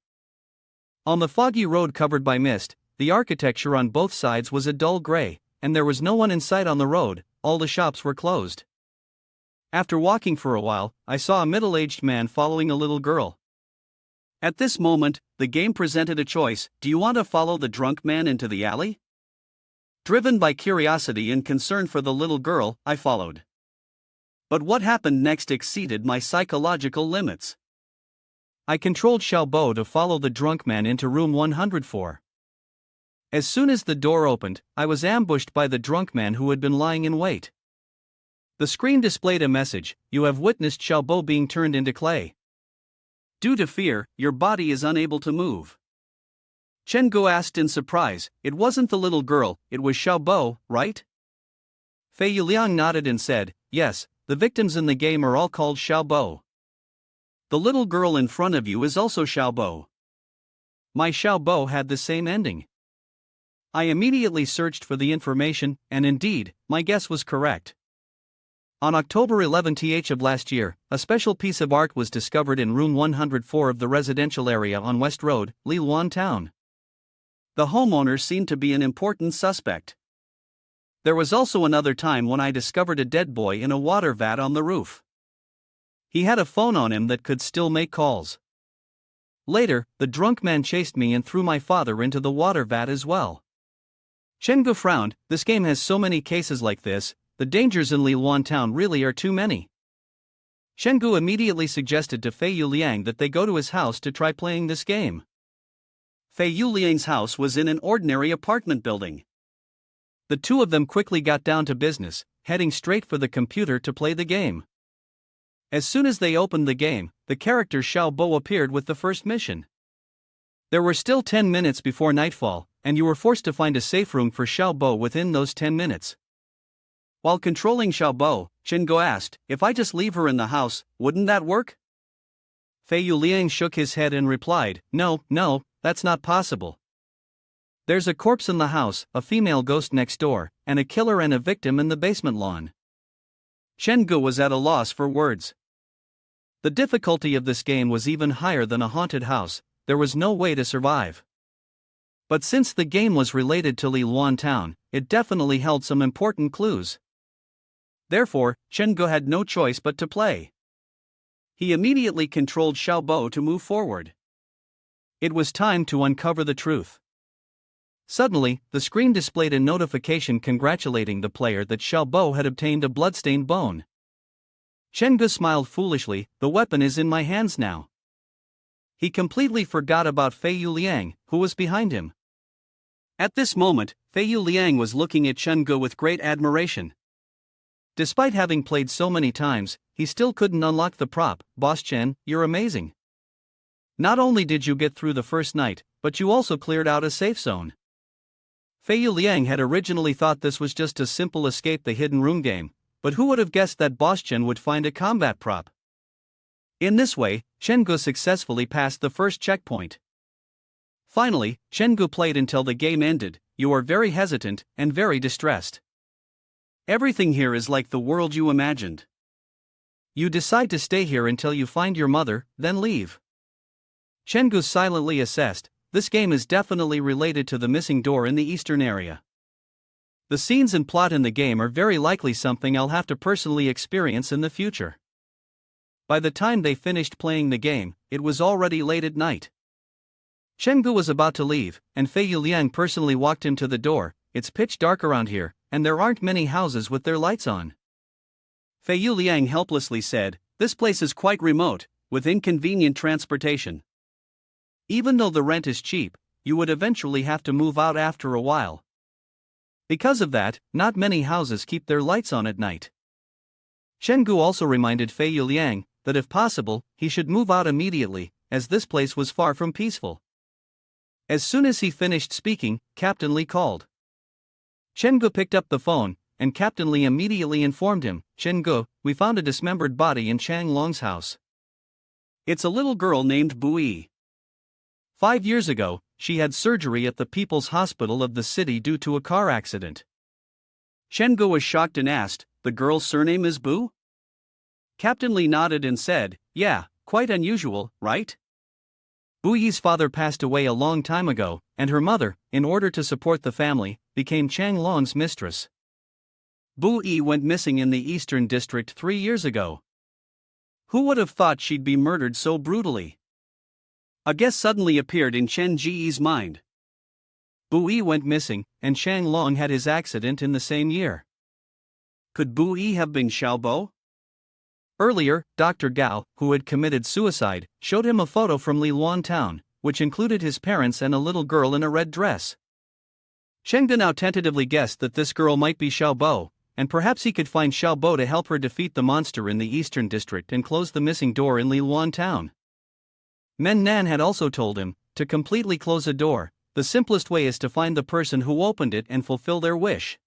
On the foggy road covered by mist, the architecture on both sides was a dull gray, and there was no one in sight on the road, all the shops were closed. After walking for a while, I saw a middle-aged man following a little girl. At this moment, the game presented a choice: do you want to follow the drunk man into the alley? Driven by curiosity and concern for the little girl, I followed. But what happened next exceeded my psychological limits. I controlled Xiaobo to follow the drunk man into room 104. As soon as the door opened, I was ambushed by the drunk man who had been lying in wait. The screen displayed a message: you have witnessed Xiaobo being turned into clay. Due to fear, your body is unable to move. Chen Guo asked in surprise, it wasn't the little girl, it was Xiaobo, right? Fei Yuliang nodded and said, yes, the victims in the game are all called Xiaobo. The little girl in front of you is also Xiaobo. My Xiaobo had the same ending. I immediately searched for the information, and indeed, my guess was correct. On October 11th of last year, a special piece of art was discovered in room 104 of the residential area on West Road, Liluan town. The homeowner seemed to be an important suspect. There was also another time when I discovered a dead boy in a water vat on the roof. He had a phone on him that could still make calls. Later, the drunk man chased me and threw my father into the water vat as well. Chen Gu frowned, this game has so many cases like this, the dangers in Liluan town really are too many. Chen Gu immediately suggested to Fei Yuliang that they go to his house to try playing this game. Fei Yuliang's house was in an ordinary apartment building. The two of them quickly got down to business, heading straight for the computer to play the game. As soon as they opened the game, the character Xiaobo appeared with the first mission. There were still 10 minutes before nightfall, and you were forced to find a safe room for Xiaobo within those 10 minutes. While controlling Xiaobo, Chen Guo asked, if I just leave her in the house, wouldn't that work? Fei Yuliang shook his head and replied, no, that's not possible. There's a corpse in the house, a female ghost next door, and a killer and a victim in the basement lawn. Chen Guo was at a loss for words. The difficulty of this game was even higher than a haunted house, there was no way to survive. But since the game was related to Liluan town, it definitely held some important clues. Therefore, Chen Guo had no choice but to play. He immediately controlled Xiaobo to move forward. It was time to uncover the truth. Suddenly, the screen displayed a notification congratulating the player that Xiaobo had obtained a bloodstained bone. Chen Guo smiled foolishly, the weapon is in my hands now. He completely forgot about Fei Yuliang, who was behind him. At this moment, Fei Yuliang was looking at Chen Guo with great admiration. Despite having played so many times, he still couldn't unlock the prop. Boss Chen, you're amazing. Not only did you get through the first night, but you also cleared out a safe zone. Fei Yuliang had originally thought this was just a simple escape the hidden room game, but who would have guessed that Boss Chen would find a combat prop? In this way, Chen Guo successfully passed the first checkpoint. Finally, Chen Guo played until the game ended. You are very hesitant and very distressed. Everything here is like the world you imagined. You decide to stay here until you find your mother, then leave. Chen Guo silently assessed, this game is definitely related to the missing door in the eastern area. The scenes and plot in the game are very likely something I'll have to personally experience in the future. By the time they finished playing the game, it was already late at night. Chen Guo was about to leave, and Fei Yuliang personally walked him to the door. It's pitch dark around here, and there aren't many houses with their lights on. Fei Yuliang helplessly said, this place is quite remote, with inconvenient transportation. Even though the rent is cheap, you would eventually have to move out after a while. Because of that, not many houses keep their lights on at night. Chen Guo also reminded Fei Yuliang that if possible, he should move out immediately, as this place was far from peaceful. As soon as he finished speaking, Captain Li called. Chen Guo picked up the phone, and Captain Li immediately informed him, Chen Guo, we found a dismembered body in Chang Long's house. It's a little girl named Bui. 5 years ago, she had surgery at the People's Hospital of the city due to a car accident. Chen Guo was shocked and asked, the girl's surname is Bu? Captain Lee nodded and said, yeah, quite unusual, right? Bu Yi's father passed away a long time ago, and her mother, in order to support the family, became Chang Long's mistress. Bu Yi went missing in the Eastern District 3 years ago. Who would have thought she'd be murdered so brutally? A guess suddenly appeared in Chen Ji's mind. Bu Yi went missing, and Chang Long had his accident in the same year. Could Bu Yi have been Xiaobo? Earlier, Dr. Gao, who had committed suicide, showed him a photo from Liluan town, which included his parents and a little girl in a red dress. Chengde now tentatively guessed that this girl might be Xiaobo, and perhaps he could find Xiaobo to help her defeat the monster in the Eastern District and close the missing door in Liluan town. Men Nan had also told him, to completely close a door, the simplest way is to find the person who opened it and fulfill their wish.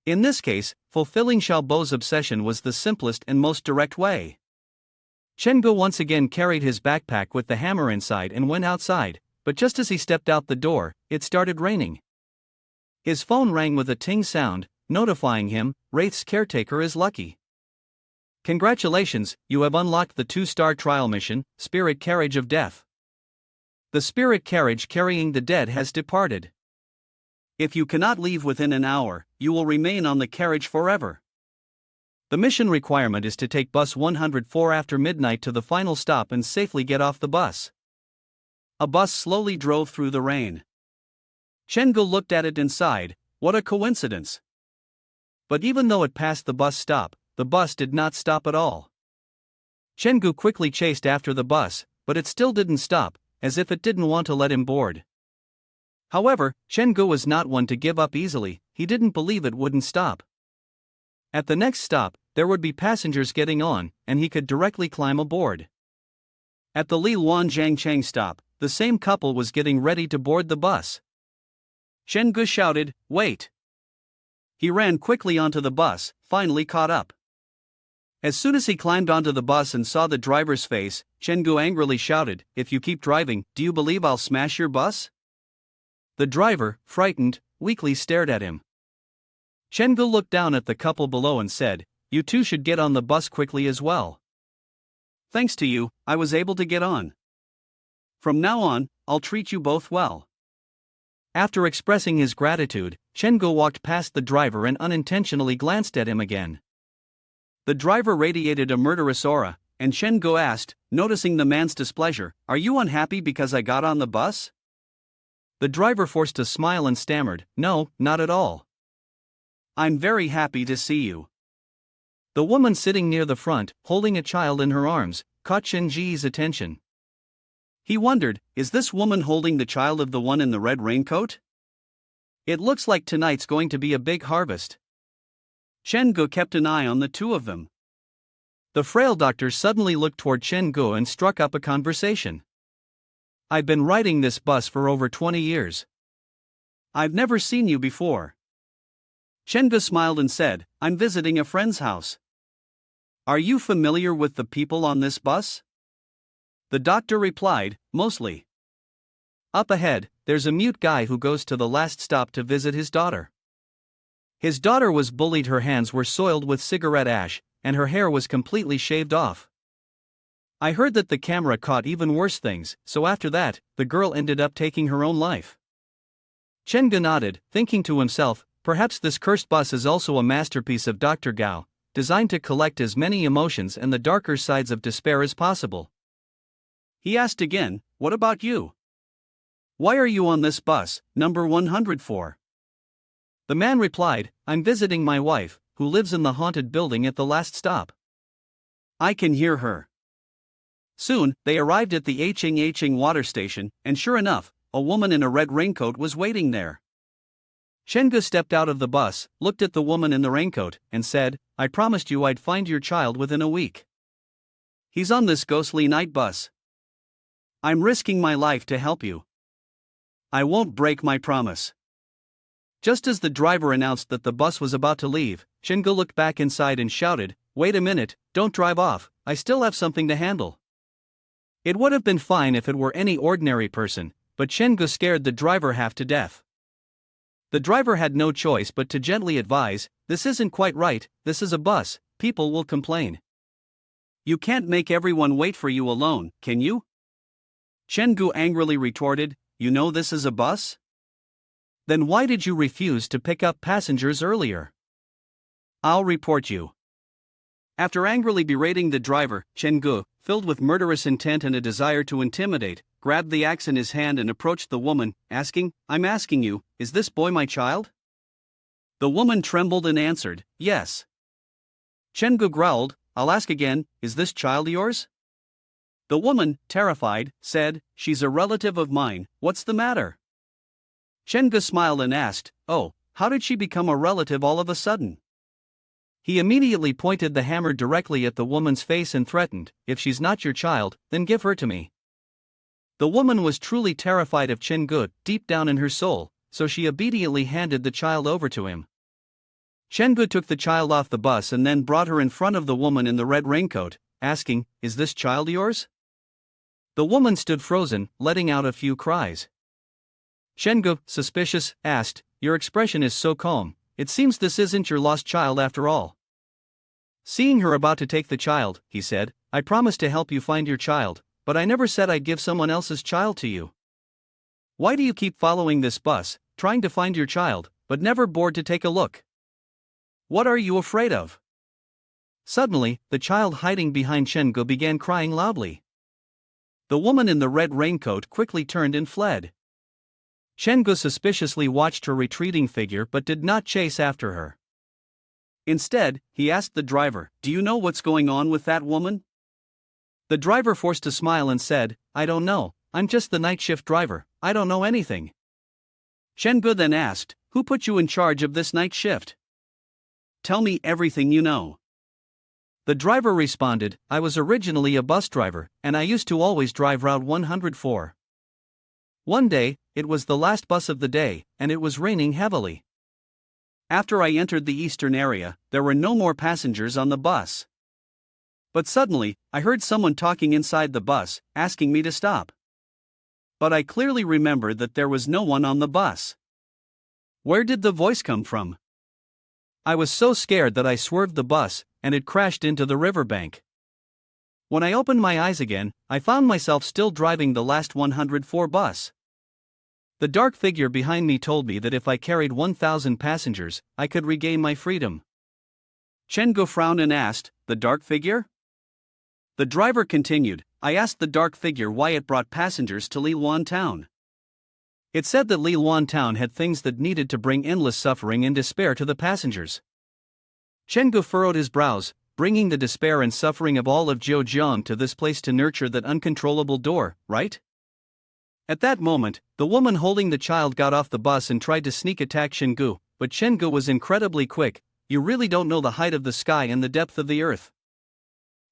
In this case, fulfilling Xiaobo's obsession was the simplest and most direct way. Chengde once again carried his backpack with the hammer inside and went outside, but just as he stepped out the door, it started raining. His phone rang with a ting sound, notifying him, Wraith's caretaker is lucky. Congratulations, you have unlocked the 2-star trial mission, Spirit Carriage of Death. The spirit carriage carrying the dead has departed. If you cannot leave within an hour, you will remain on the carriage forever. The mission requirement is to take bus 104 after midnight to the final stop and safely get off the bus. A bus slowly drove through the rain. Chengde looked at it and sighed, what a coincidence. But even though it passed the bus stop, the bus did not stop at all. Chengde quickly chased after the bus, but it still didn't stop, as if it didn't want to let him board. However, Chengde was not one to give up easily, he didn't believe it wouldn't stop. At the next stop, there would be passengers getting on, and he could directly climb aboard. At the Liluan Jiangchang stop, the same couple was getting ready to board the bus. Chengde shouted, wait! He ran quickly onto the bus, finally caught up. As soon as he climbed onto the bus and saw the driver's face, Chengde angrily shouted, if you keep driving, do you believe I'll smash your bus? The driver, frightened, weakly stared at him. Chengde looked down at the couple below and said, you two should get on the bus quickly as well. Thanks to you, I was able to get on. From now on, I'll treat you both well. After expressing his gratitude, Chengde walked past the driver and unintentionally glanced at him again. The driver radiated a murderous aura, and Chengde asked, noticing the man's displeasure, are you unhappy because I got on the bus? The driver forced a smile and stammered, no, not at all. I'm very happy to see you. The woman sitting near the front, holding a child in her arms, caught Chen Ji's attention. He wondered, is this woman holding the child of the one in the red raincoat? It looks like tonight's going to be a big harvest. Chengde kept an eye on the two of them. The frail doctor suddenly looked toward Chengde and struck up a conversation. I've been riding this bus for over 20 years. I've never seen you before. Chengde smiled and said, I'm visiting a friend's house. Are you familiar with the people on this bus? The doctor replied, mostly. Up ahead, there's a mute guy who goes to the last stop to visit his daughter. His daughter was bullied, her hands were soiled with cigarette ash, and her hair was completely shaved off. I heard that the camera caught even worse things, so after that, the girl ended up taking her own life. Chengde nodded, thinking to himself, perhaps this cursed bus is also a masterpiece of Dr. Gao, designed to collect as many emotions and the darker sides of despair as possible. He asked again, what about you? Why are you on this bus, number 104? The man replied, I'm visiting my wife, who lives in the haunted building at the last stop. I can hear her. Soon, they arrived at the Aching water station, and sure enough, a woman in a red raincoat was waiting there. Chengde stepped out of the bus, looked at the woman in the raincoat, and said, I promised you I'd find your child within a week. He's on this ghostly night bus. I'm risking my life to help you. I won't break my promise. Just as the driver announced that the bus was about to leave, Chengde looked back inside and shouted, wait a minute, don't drive off, I still have something to handle. It would have been fine if it were any ordinary person, but Chengde scared the driver half to death. The driver had no choice but to gently advise, this isn't quite right, this is a bus, people will complain. You can't make everyone wait for you alone, can you? Chen-gu angrily retorted, you know this is a bus? Then why did you refuse to pick up passengers earlier? I'll report you. After angrily berating the driver, Chen-gu, filled with murderous intent and a desire to intimidate, grabbed the axe in his hand and approached the woman, asking, I'm asking you, is this boy my child? The woman trembled and answered, yes. Chen-gu growled, I'll ask again, is this child yours? The woman, terrified, said, she's a relative of mine, what's the matter? Chen-gu smiled and asked, oh, how did she become a relative all of a sudden? He immediately pointed the hammer directly at the woman's face and threatened, if she's not your child, then give her to me. The woman was truly terrified of Chen-gu deep down in her soul, so she obediently handed the child over to him. Chen-gu took the child off the bus and then brought her in front of the woman in the red raincoat, asking, is this child yours? The woman stood frozen, letting out a few cries. Chen-gu, suspicious, asked, your expression is so calm, it seems this isn't your lost child after all. Seeing her about to take the child, he said, I promised to help you find your child, but I never said I'd give someone else's child to you. Why do you keep following this bus, trying to find your child, but never bored to take a look? What are you afraid of? Suddenly, the child hiding behind Chen-gu began crying loudly. The woman in the red raincoat quickly turned and fled. Chen-gu suspiciously watched her retreating figure but did not chase after her. Instead, he asked the driver, do you know what's going on with that woman? The driver forced a smile and said, I don't know, I'm just the night shift driver, I don't know anything. Chen-gu then asked, who put you in charge of this night shift? Tell me everything you know. The driver responded, I was originally a bus driver, and I used to always drive Route 104. One day, it was the last bus of the day, and it was raining heavily. After I entered the eastern area, there were no more passengers on the bus. But suddenly, I heard someone talking inside the bus, asking me to stop. But I clearly remember that there was no one on the bus. Where did the voice come from? I was so scared that I swerved the bus, and it crashed into the riverbank. When I opened my eyes again, I found myself still driving the last 104 bus. The dark figure behind me told me that if I carried 1,000 passengers, I could regain my freedom. Chen-gu frowned and asked, the dark figure? The driver continued, I asked the dark figure why it brought passengers to Liluan town. It said that Liluan town had things that needed to bring endless suffering and despair to the passengers. Chen-gu furrowed his brows, bringing the despair and suffering of all of Zhejiang to this place to nurture that uncontrollable door, right? At that moment, the woman holding the child got off the bus and tried to sneak attack Chen-gu, but Chen-gu was incredibly quick. You really don't know the height of the sky and the depth of the earth.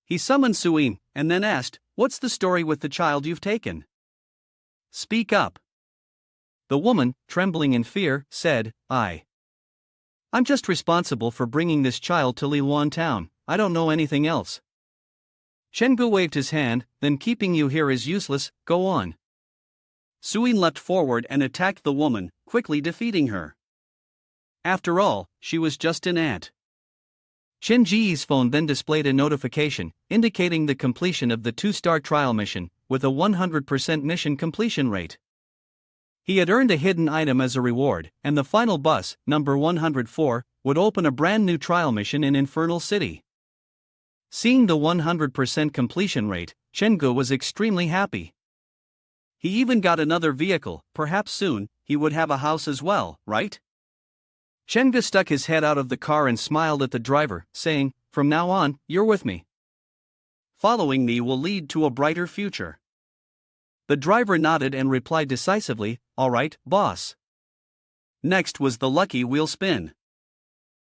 He summoned Suin, and then asked, what's the story with the child you've taken? Speak up. The woman, trembling in fear, said, I'm just responsible for bringing this child to Liluan town, I don't know anything else. Chen-gu waved his hand, then keeping you here is useless, go on. Suin leapt forward and attacked the woman, quickly defeating her. After all, she was just an ant. Chen Ji's phone then displayed a notification, indicating the completion of the 2-star trial mission, with a 100% mission completion rate. He had earned a hidden item as a reward, and the final bus, number 104, would open a brand new trial mission in Infernal City. Seeing the 100% completion rate, Chen-gu was extremely happy. He even got another vehicle, perhaps soon, he would have a house as well, right? Chen-gu stuck his head out of the car and smiled at the driver, saying, from now on, you're with me. Following me will lead to a brighter future. The driver nodded and replied decisively, all right, boss. Next was the lucky wheel spin.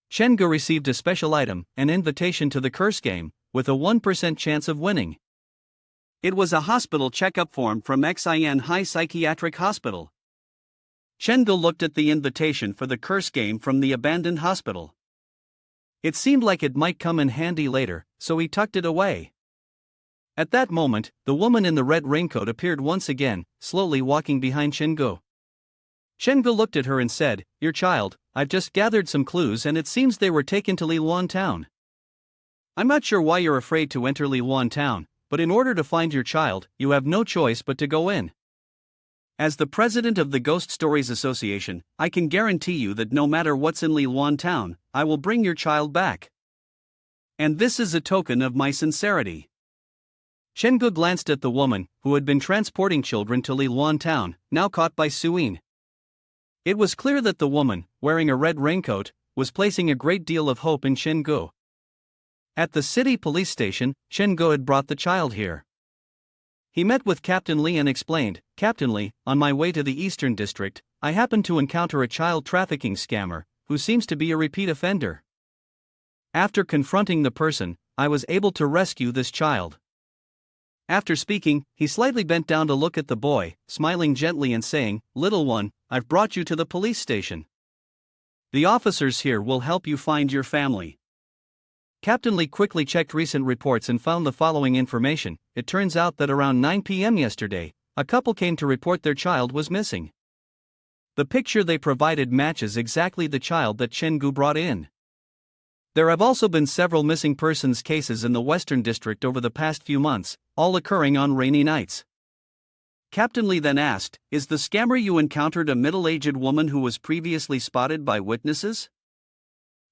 Chen-gu received a special item, an invitation to the curse game, with a 1% chance of winning. It was a hospital checkup form from Xin High Psychiatric Hospital. Chen-gu looked at the invitation for the curse game from the abandoned hospital. It seemed like it might come in handy later, so he tucked it away. At that moment, the woman in the red raincoat appeared once again, slowly walking behind Chen-gu. Shengu looked at her and said, "Your child, I've just gathered some clues and it seems they were taken to Liluan town. I'm not sure why you're afraid to enter Liluan town, but in order to find your child, you have no choice but to go in. As the president of the Ghost Stories Association, I can guarantee you that no matter what's in Liluan town, I will bring your child back. And this is a token of my sincerity." Shengu glanced at the woman, who had been transporting children to Liluan town, now caught by Suin. It was clear that the woman, wearing a red raincoat, was placing a great deal of hope in Shengu. At the city police station, Shengu had brought the child here. He met with Captain Li and explained, "Captain Li, on my way to the Eastern District, I happened to encounter a child trafficking scammer, who seems to be a repeat offender. After confronting the person, I was able to rescue this child." After speaking, he slightly bent down to look at the boy, smiling gently and saying, "Little one, I've brought you to the police station. The officers here will help you find your family." Captain Lee quickly checked recent reports and found the following information. It turns out that around 9 p.m. yesterday, a couple came to report their child was missing. The picture they provided matches exactly the child that Shengu brought in. There have also been several missing persons cases in the Western District over the past few months, all occurring on rainy nights. Captain Lee then asked, "Is the scammer you encountered a middle-aged woman who was previously spotted by witnesses?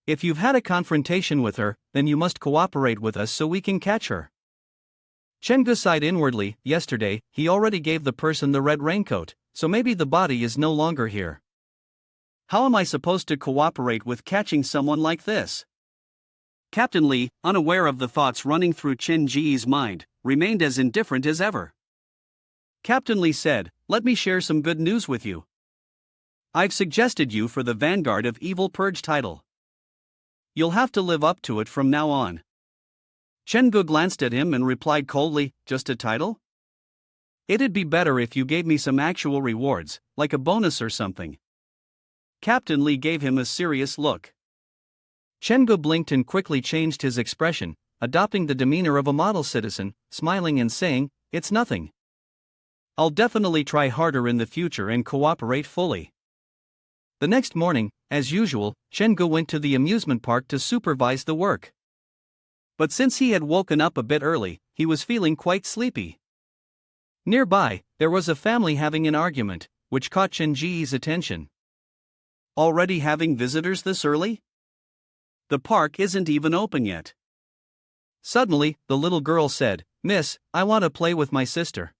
If you've had a confrontation with her, then you must cooperate with us so we can catch her." Shengu sighed inwardly. Yesterday, he already gave the person the red raincoat, so maybe the body is no longer here. How am I supposed to cooperate with catching someone like this? Captain Lee, unaware of the thoughts running through Chen Ji's mind, remained as indifferent as ever. Captain Lee said, "Let me share some good news with you. I've suggested you for the Vanguard of Evil Purge title. You'll have to live up to it from now on." Shengu glanced at him and replied coldly, "Just a title? It'd be better if you gave me some actual rewards, like a bonus or something." Captain Lee gave him a serious look. Shengu blinked and quickly changed his expression, adopting the demeanor of a model citizen, smiling and saying, "It's nothing. I'll definitely try harder in the future and cooperate fully." The next morning, as usual, Shengu went to the amusement park to supervise the work. But since he had woken up a bit early, he was feeling quite sleepy. Nearby, there was a family having an argument, which caught Shenji's attention. "Already having visitors this early? The park isn't even open yet." Suddenly, the little girl said, "Miss, I want to play with my sister."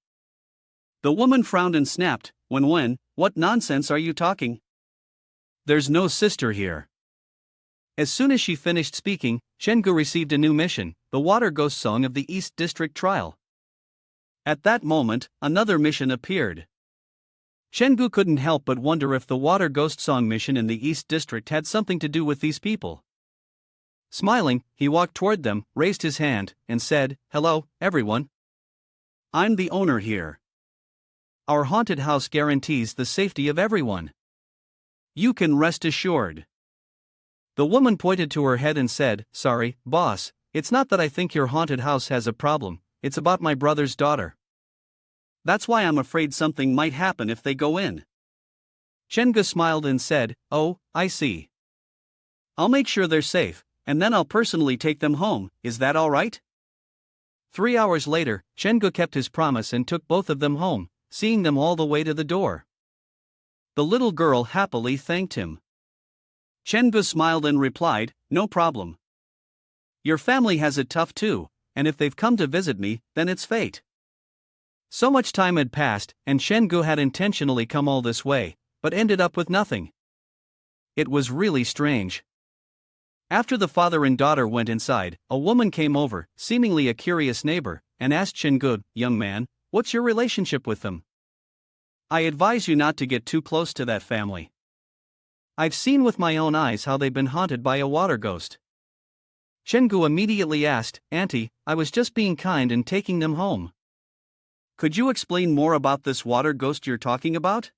The woman frowned and snapped, When, what nonsense are you talking? There's no sister here." As soon as she finished speaking, Shengu received a new mission, the Water Ghost Song of the East District Trial. At that moment, another mission appeared. Shengu couldn't help but wonder if the Water Ghost Song mission in the East District had something to do with these people. Smiling, he walked toward them, raised his hand, and said, "Hello, everyone. I'm the owner here. Our haunted house guarantees the safety of everyone. You can rest assured." The woman pointed to her head and said, "Sorry, boss, it's not that I think your haunted house has a problem, it's about my brother's daughter. That's why I'm afraid something might happen if they go in." Shengu smiled and said, "Oh, I see. I'll make sure they're safe, and then I'll personally take them home, is that all right?" 3 hours later, Shengu kept his promise and took both of them home, seeing them all the way to the door. The little girl happily thanked him. Shengu smiled and replied, "No problem. Your family has it tough too, and if they've come to visit me, then it's fate." So much time had passed, and Shengu had intentionally come all this way, but ended up with nothing. It was really strange. After the father and daughter went inside, a woman came over, seemingly a curious neighbor, and asked Shengu, "Young man, what's your relationship with them? I advise you not to get too close to that family. I've seen with my own eyes how they've been haunted by a water ghost." Shengu immediately asked, "Auntie, I was just being kind and taking them home. Could you explain more about this water ghost you're talking about?"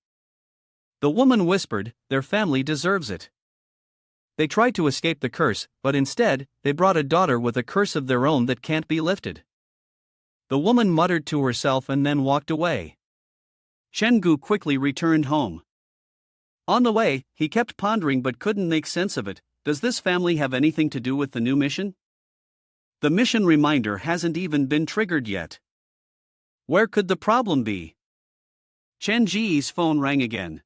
The woman whispered, "Their family deserves it. They tried to escape the curse, but instead, they brought a daughter with a curse of their own that can't be lifted." The woman muttered to herself and then walked away. Shengu quickly returned home. On the way, he kept pondering but couldn't make sense of it. Does this family have anything to do with the new mission? The mission reminder hasn't even been triggered yet. Where could the problem be? Chen Ji's phone rang again.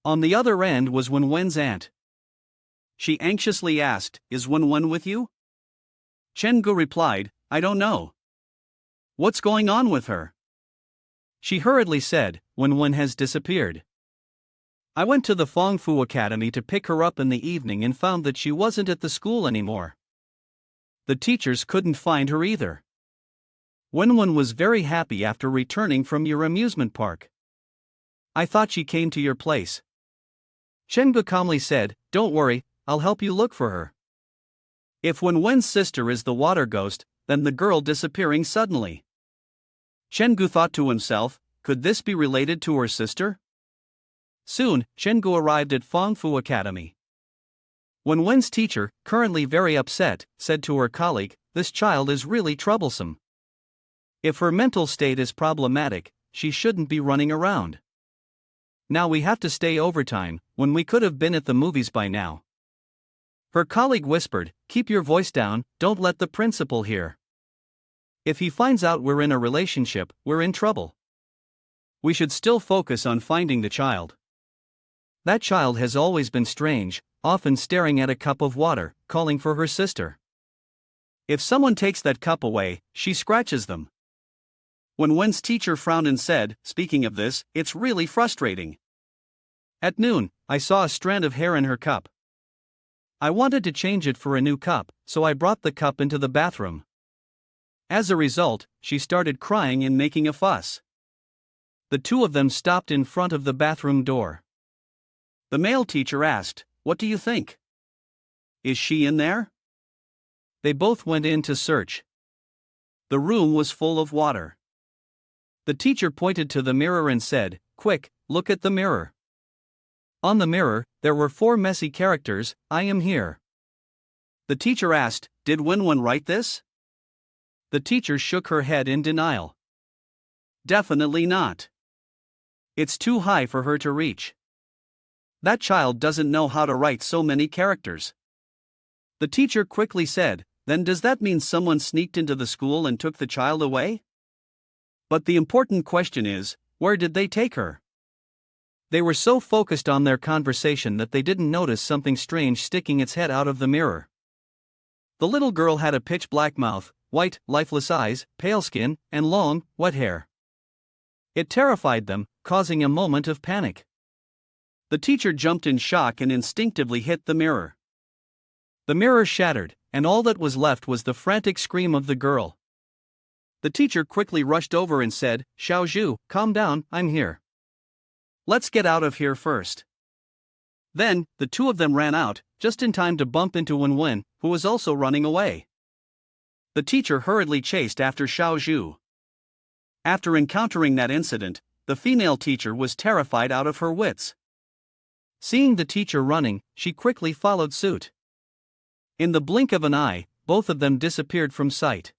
On the other end was Wenwen's aunt. She anxiously asked, "Is Wenwen with you?" Chen Gu replied, "I don't know. What's going on with her?" She hurriedly said, "Wenwen has disappeared. I went to the Feng Fu Academy to pick her up in the evening and found that she wasn't at the school anymore. The teachers couldn't find her either. Wenwen was very happy after returning from your amusement park. I thought she came to your place." Chen Gu calmly said, "Don't worry, I'll help you look for her." If Wenwen's sister is the water ghost, then the girl disappearing suddenly. Chen Gu thought to himself, could this be related to her sister? Soon, Chen Gu arrived at Feng Fu Academy. Wenwen's teacher, currently very upset, said to her colleague, "This child is really troublesome. If her mental state is problematic, she shouldn't be running around. Now we have to stay overtime, when we could have been at the movies by now." Her colleague whispered, "Keep your voice down, don't let the principal hear. If he finds out we're in a relationship, we're in trouble. We should still focus on finding the child. That child has always been strange, often staring at a cup of water, calling for her sister. If someone takes that cup away, she scratches them." Wenwen's teacher frowned and said, "Speaking of this, it's really frustrating. At noon, I saw a strand of hair in her cup. I wanted to change it for a new cup, so I brought the cup into the bathroom. As a result, she started crying and making a fuss. The two of them stopped in front of the bathroom door. The male teacher asked, "What do you think? Is she in there?" They both went in to search. The room was full of water. The teacher pointed to the mirror and said, "Quick, look at the mirror." On the mirror, there were 4 messy characters, "I am here." The teacher asked, "Did Wenwen write this?" The teacher shook her head in denial. "Definitely not. It's too high for her to reach. That child doesn't know how to write so many characters." The teacher quickly said, "Then does that mean someone sneaked into the school and took the child away? But the important question is, where did they take her?" They were so focused on their conversation that they didn't notice something strange sticking its head out of the mirror. The little girl had a pitch black mouth, white, lifeless eyes, pale skin, and long, wet hair. It terrified them, causing a moment of panic. The teacher jumped in shock and instinctively hit the mirror. The mirror shattered, and all that was left was the frantic scream of the girl. The teacher quickly rushed over and said, "Xiao Zhu, calm down, I'm here. Let's get out of here first." Then, the two of them ran out, just in time to bump into Wenwen, who was also running away. The teacher hurriedly chased after Xiao Zhu. After encountering that incident, the female teacher was terrified out of her wits. Seeing the teacher running, she quickly followed suit. In the blink of an eye, both of them disappeared from sight.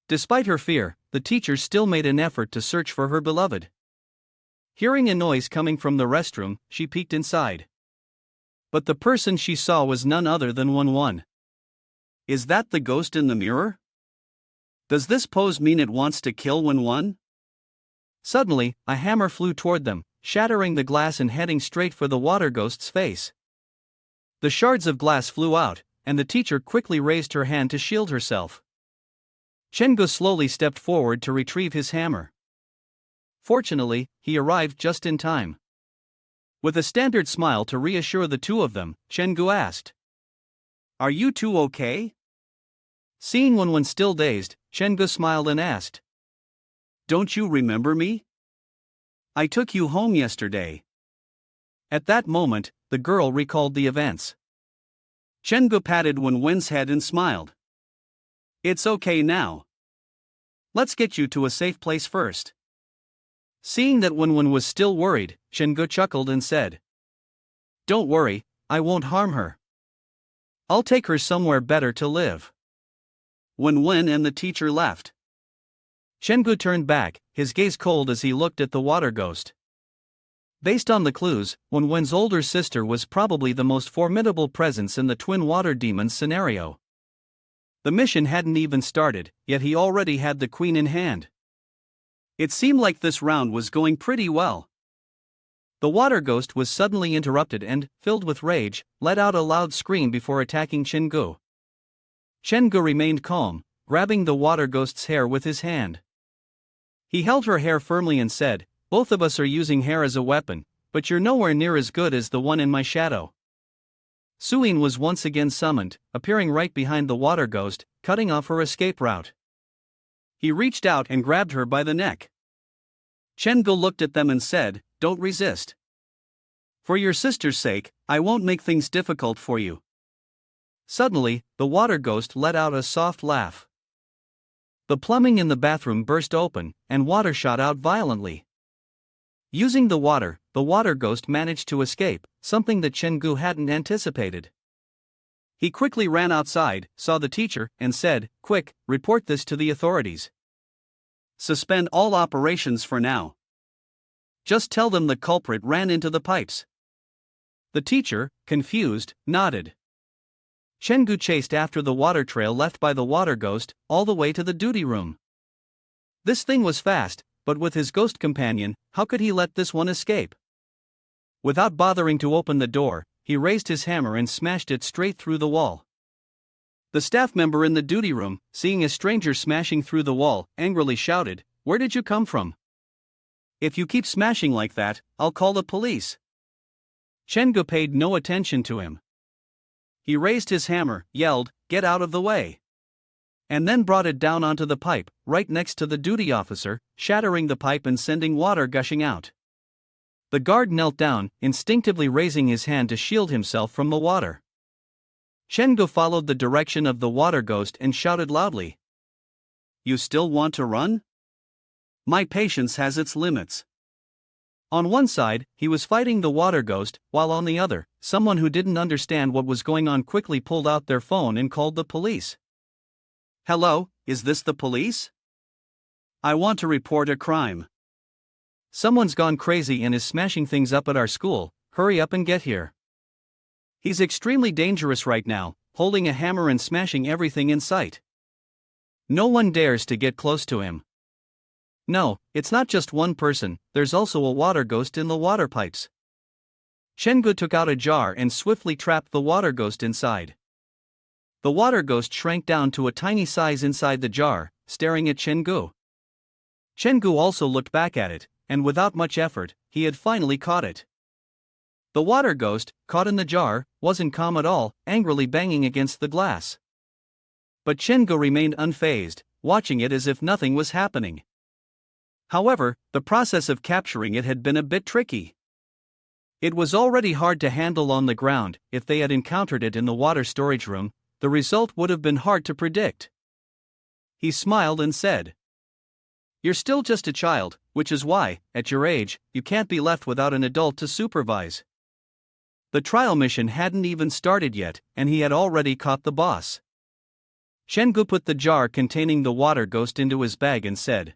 Despite her fear, the teacher still made an effort to search for her beloved. Hearing a noise coming from the restroom, she peeked inside. But the person she saw was none other than Wenwen. Is that the ghost in the mirror? Does this pose mean it wants to kill Wenwen? Suddenly, a hammer flew toward them, shattering the glass and heading straight for the water ghost's face. The shards of glass flew out, and the teacher quickly raised her hand to shield herself. Chen Gu slowly stepped forward to retrieve his hammer. Fortunately, he arrived just in time. With a standard smile to reassure the two of them, Chen Gu asked, "Are you two okay?" Seeing Wenwen still dazed, Chen Gu smiled and asked, "Don't you remember me? I took you home yesterday." At that moment, the girl recalled the events. Chen Gu patted Wenwen's head and smiled. "It's okay now. Let's get you to a safe place first." Seeing that Wenwen was still worried, Chen Gu chuckled and said, "Don't worry, I won't harm her. I'll take her somewhere better to live." Wenwen and the teacher left. Chen Gu turned back, his gaze cold as he looked at the water ghost. Based on the clues, Wen's older sister was probably the most formidable presence in the twin water demons scenario. The mission hadn't even started, yet he already had the queen in hand. It seemed like this round was going pretty well. The water ghost was suddenly interrupted and, filled with rage, let out a loud scream before attacking Chengu. Chengu remained calm, grabbing the water ghost's hair with his hand. He held her hair firmly and said, "Both of us are using hair as a weapon, but you're nowhere near as good as the one in my shadow." Suin was once again summoned, appearing right behind the water ghost, cutting off her escape route. He reached out and grabbed her by the neck. Chengu looked at them and said, "Don't resist. For your sister's sake, I won't make things difficult for you." Suddenly, the water ghost let out a soft laugh. The plumbing in the bathroom burst open, and water shot out violently. Using the water ghost managed to escape, something that Chengu hadn't anticipated. He quickly ran outside, saw the teacher, and said, "Quick, report this to the authorities. Suspend all operations for now. Just tell them the culprit ran into the pipes." The teacher, confused, nodded. Chengu chased after the water trail left by the water ghost, all the way to the duty room. This thing was fast, but with his ghost companion, how could he let this one escape? Without bothering to open the door, he raised his hammer and smashed it straight through the wall. The staff member in the duty room, seeing a stranger smashing through the wall, angrily shouted, "Where did you come from? If you keep smashing like that, I'll call the police." Chengu paid no attention to him. He raised his hammer, yelled, "Get out of the way!" and then brought it down onto the pipe, right next to the duty officer, shattering the pipe and sending water gushing out. The guard knelt down, instinctively raising his hand to shield himself from the water. Chengu followed the direction of the water ghost and shouted loudly, "You still want to run? My patience has its limits." On one side, he was fighting the water ghost, while on the other, someone who didn't understand what was going on quickly pulled out their phone and called the police. "Hello, is this the police? I want to report a crime. Someone's gone crazy and is smashing things up at our school, hurry up and get here. He's extremely dangerous right now, holding a hammer and smashing everything in sight. No one dares to get close to him. No, it's not just one person, there's also a water ghost in the water pipes." Chengu took out a jar and swiftly trapped the water ghost inside. The water ghost shrank down to a tiny size inside the jar, staring at Chengu. Chengu also looked back at it, and without much effort, he had finally caught it. The water ghost, caught in the jar, wasn't calm at all, angrily banging against the glass. But Chengu remained unfazed, watching it as if nothing was happening. However, the process of capturing it had been a bit tricky. It was already hard to handle on the ground. If they had encountered it in the water storage room, the result would have been hard to predict. He smiled and said, "You're still just a child, which is why, at your age, you can't be left without an adult to supervise." The trial mission hadn't even started yet, and he had already caught the boss. Chengu put the jar containing the water ghost into his bag and said,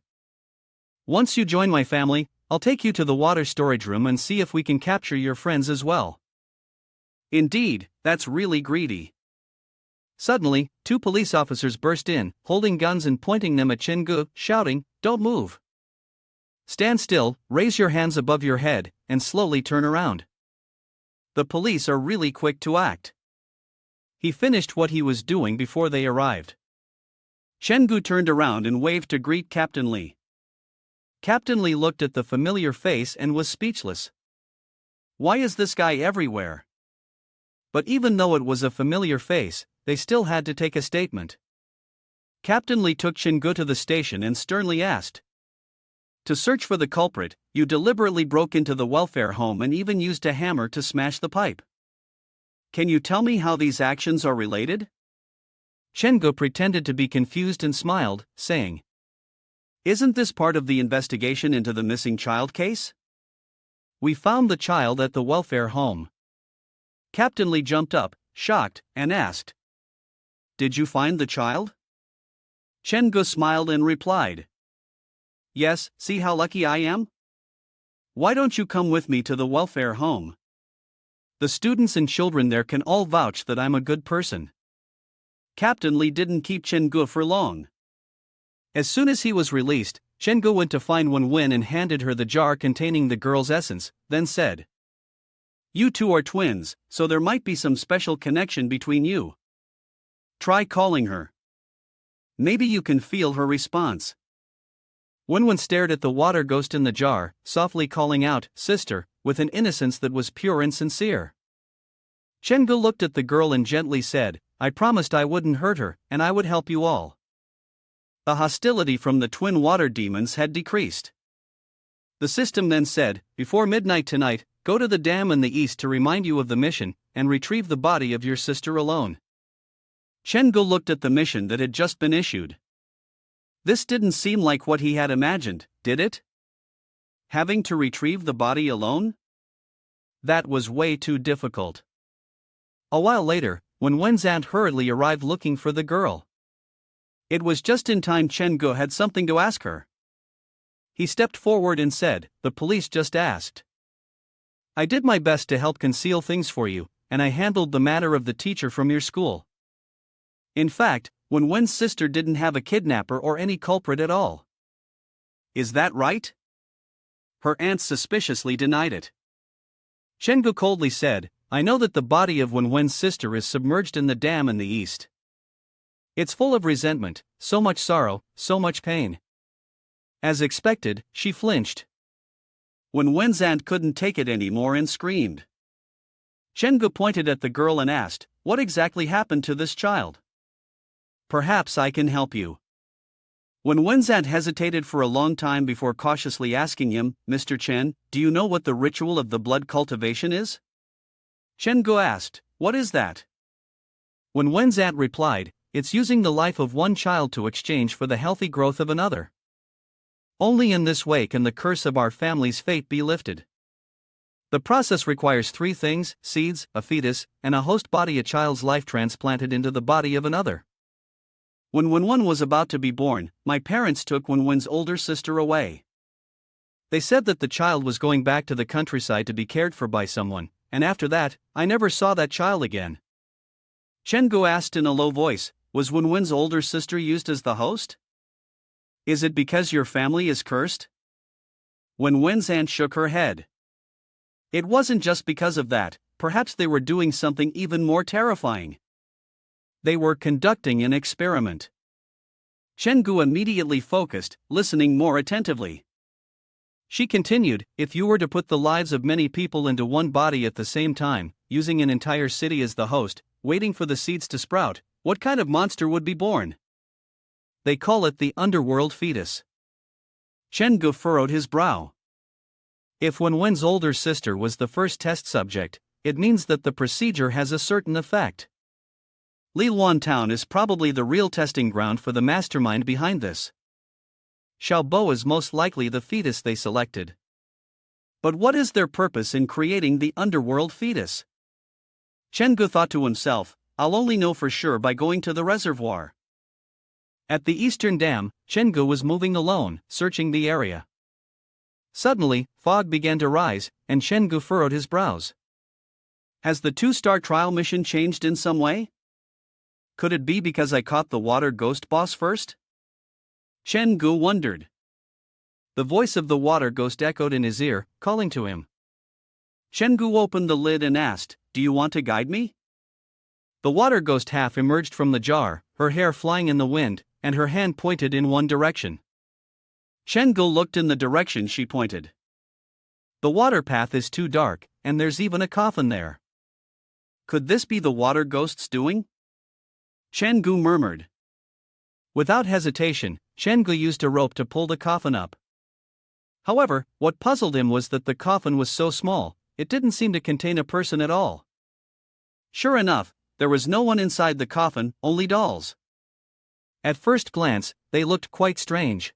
"Once you join my family, I'll take you to the water storage room and see if we can capture your friends as well." Indeed, that's really greedy. Suddenly, two police officers burst in, holding guns and pointing them at Chengu, shouting, "Don't move! Stand still, raise your hands above your head, and slowly turn around." The police are really quick to act. He finished what he was doing before they arrived. Chengu turned around and waved to greet Captain Lee. Captain Lee looked at the familiar face and was speechless. Why is this guy everywhere? But even though it was a familiar face, they still had to take a statement. Captain Lee took Chengu to the station and sternly asked, "To search for the culprit, you deliberately broke into the welfare home and even used a hammer to smash the pipe. Can you tell me how these actions are related?" Chengu pretended to be confused and smiled, saying, "Isn't this part of the investigation into the missing child case? We found the child at the welfare home." Captain Lee jumped up, shocked, and asked, "Did you find the child?" Chengu smiled and replied, "Yes, see how lucky I am? Why don't you come with me to the welfare home? The students and children there can all vouch that I'm a good person. Captain Lee didn't keep Chen-gu for long. As soon as he was released, Chen-gu went to find Wen and handed her the jar containing the girl's essence, then said, "You two are twins, so there might be some special connection between you. Try calling her. Maybe you can feel her response." Wen stared at the water ghost in the jar, softly calling out, "Sister," with an innocence that was pure and sincere. Chen-gu looked at the girl and gently said, "I promised I wouldn't hurt her, and I would help you all." The hostility from the twin water demons had decreased. The system then said, "Before midnight tonight, go to the dam in the east to remind you of the mission, and retrieve the body of your sister alone." Chen-gu looked at the mission that had just been issued. This didn't seem like what he had imagined, did it? Having to retrieve the body alone? That was way too difficult. A while later, when Wen's aunt hurriedly arrived looking for the girl. It was just in time. Chen-gu had something to ask her. He stepped forward and said, "The police just asked. I did my best to help conceal things for you, and I handled the matter of the teacher from your school. In fact, Wen's sister didn't have a kidnapper or any culprit at all." "Is that right?" Her aunt suspiciously denied it. Chen-gu coldly said, "I know that the body of Wen's sister is submerged in the dam in the east. It's full of resentment, so much sorrow, so much pain." As expected, she flinched. Wen's aunt couldn't take it anymore and screamed. Chen-gu pointed at the girl and asked, "What exactly happened to this child? Perhaps I can help you." Wen's aunt hesitated for a long time before cautiously asking him, "Mr. Chen, do you know what the ritual of the blood cultivation is?" Chen-gu asked, "What is that?" Wen's aunt replied, "It's using the life of one child to exchange for the healthy growth of another. Only in this way can the curse of our family's fate be lifted. The process requires three things: seeds, a fetus, and a host body, a child's life transplanted into the body of another. When Wen was about to be born, my parents took Wen's older sister away. They said that the child was going back to the countryside to be cared for by someone, and after that, I never saw that child again." Chen-gu asked in a low voice, "Was Wen's older sister used as the host? Is it because your family is cursed?" Wen's aunt shook her head. "It wasn't just because of that, perhaps they were doing something even more terrifying. They were conducting an experiment." Chen-gu immediately focused, listening more attentively. She continued, "If you were to put the lives of many people into one body at the same time, using an entire city as the host, waiting for the seeds to sprout, what kind of monster would be born? They call it the underworld fetus." Chen-gu furrowed his brow. If Wen's older sister was the first test subject, it means that the procedure has a certain effect. Liluan Town is probably the real testing ground for the mastermind behind this. Xiaobo is most likely the fetus they selected. But what is their purpose in creating the underworld fetus? Chen-gu thought to himself, "I'll only know for sure by going to the reservoir." At the eastern dam, Chen-gu was moving alone, searching the area. Suddenly, fog began to rise, and Chen-gu furrowed his brows. Has the two-star trial mission changed in some way? Could it be because I caught the water ghost boss first? Chen-gu wondered. The voice of the water ghost echoed in his ear, calling to him. Chen-gu opened the lid and asked, "Do you want to guide me?" The water ghost half emerged from the jar, her hair flying in the wind, and her hand pointed in one direction. Chen-gu looked in the direction she pointed. The water path is too dark, and there's even a coffin there. Could this be the water ghost's doing? Chen-gu murmured. Without hesitation, Chen-gu used a rope to pull the coffin up. However, what puzzled him was that the coffin was so small, it didn't seem to contain a person at all. Sure enough, there was no one inside the coffin, only dolls. At first glance, they looked quite strange.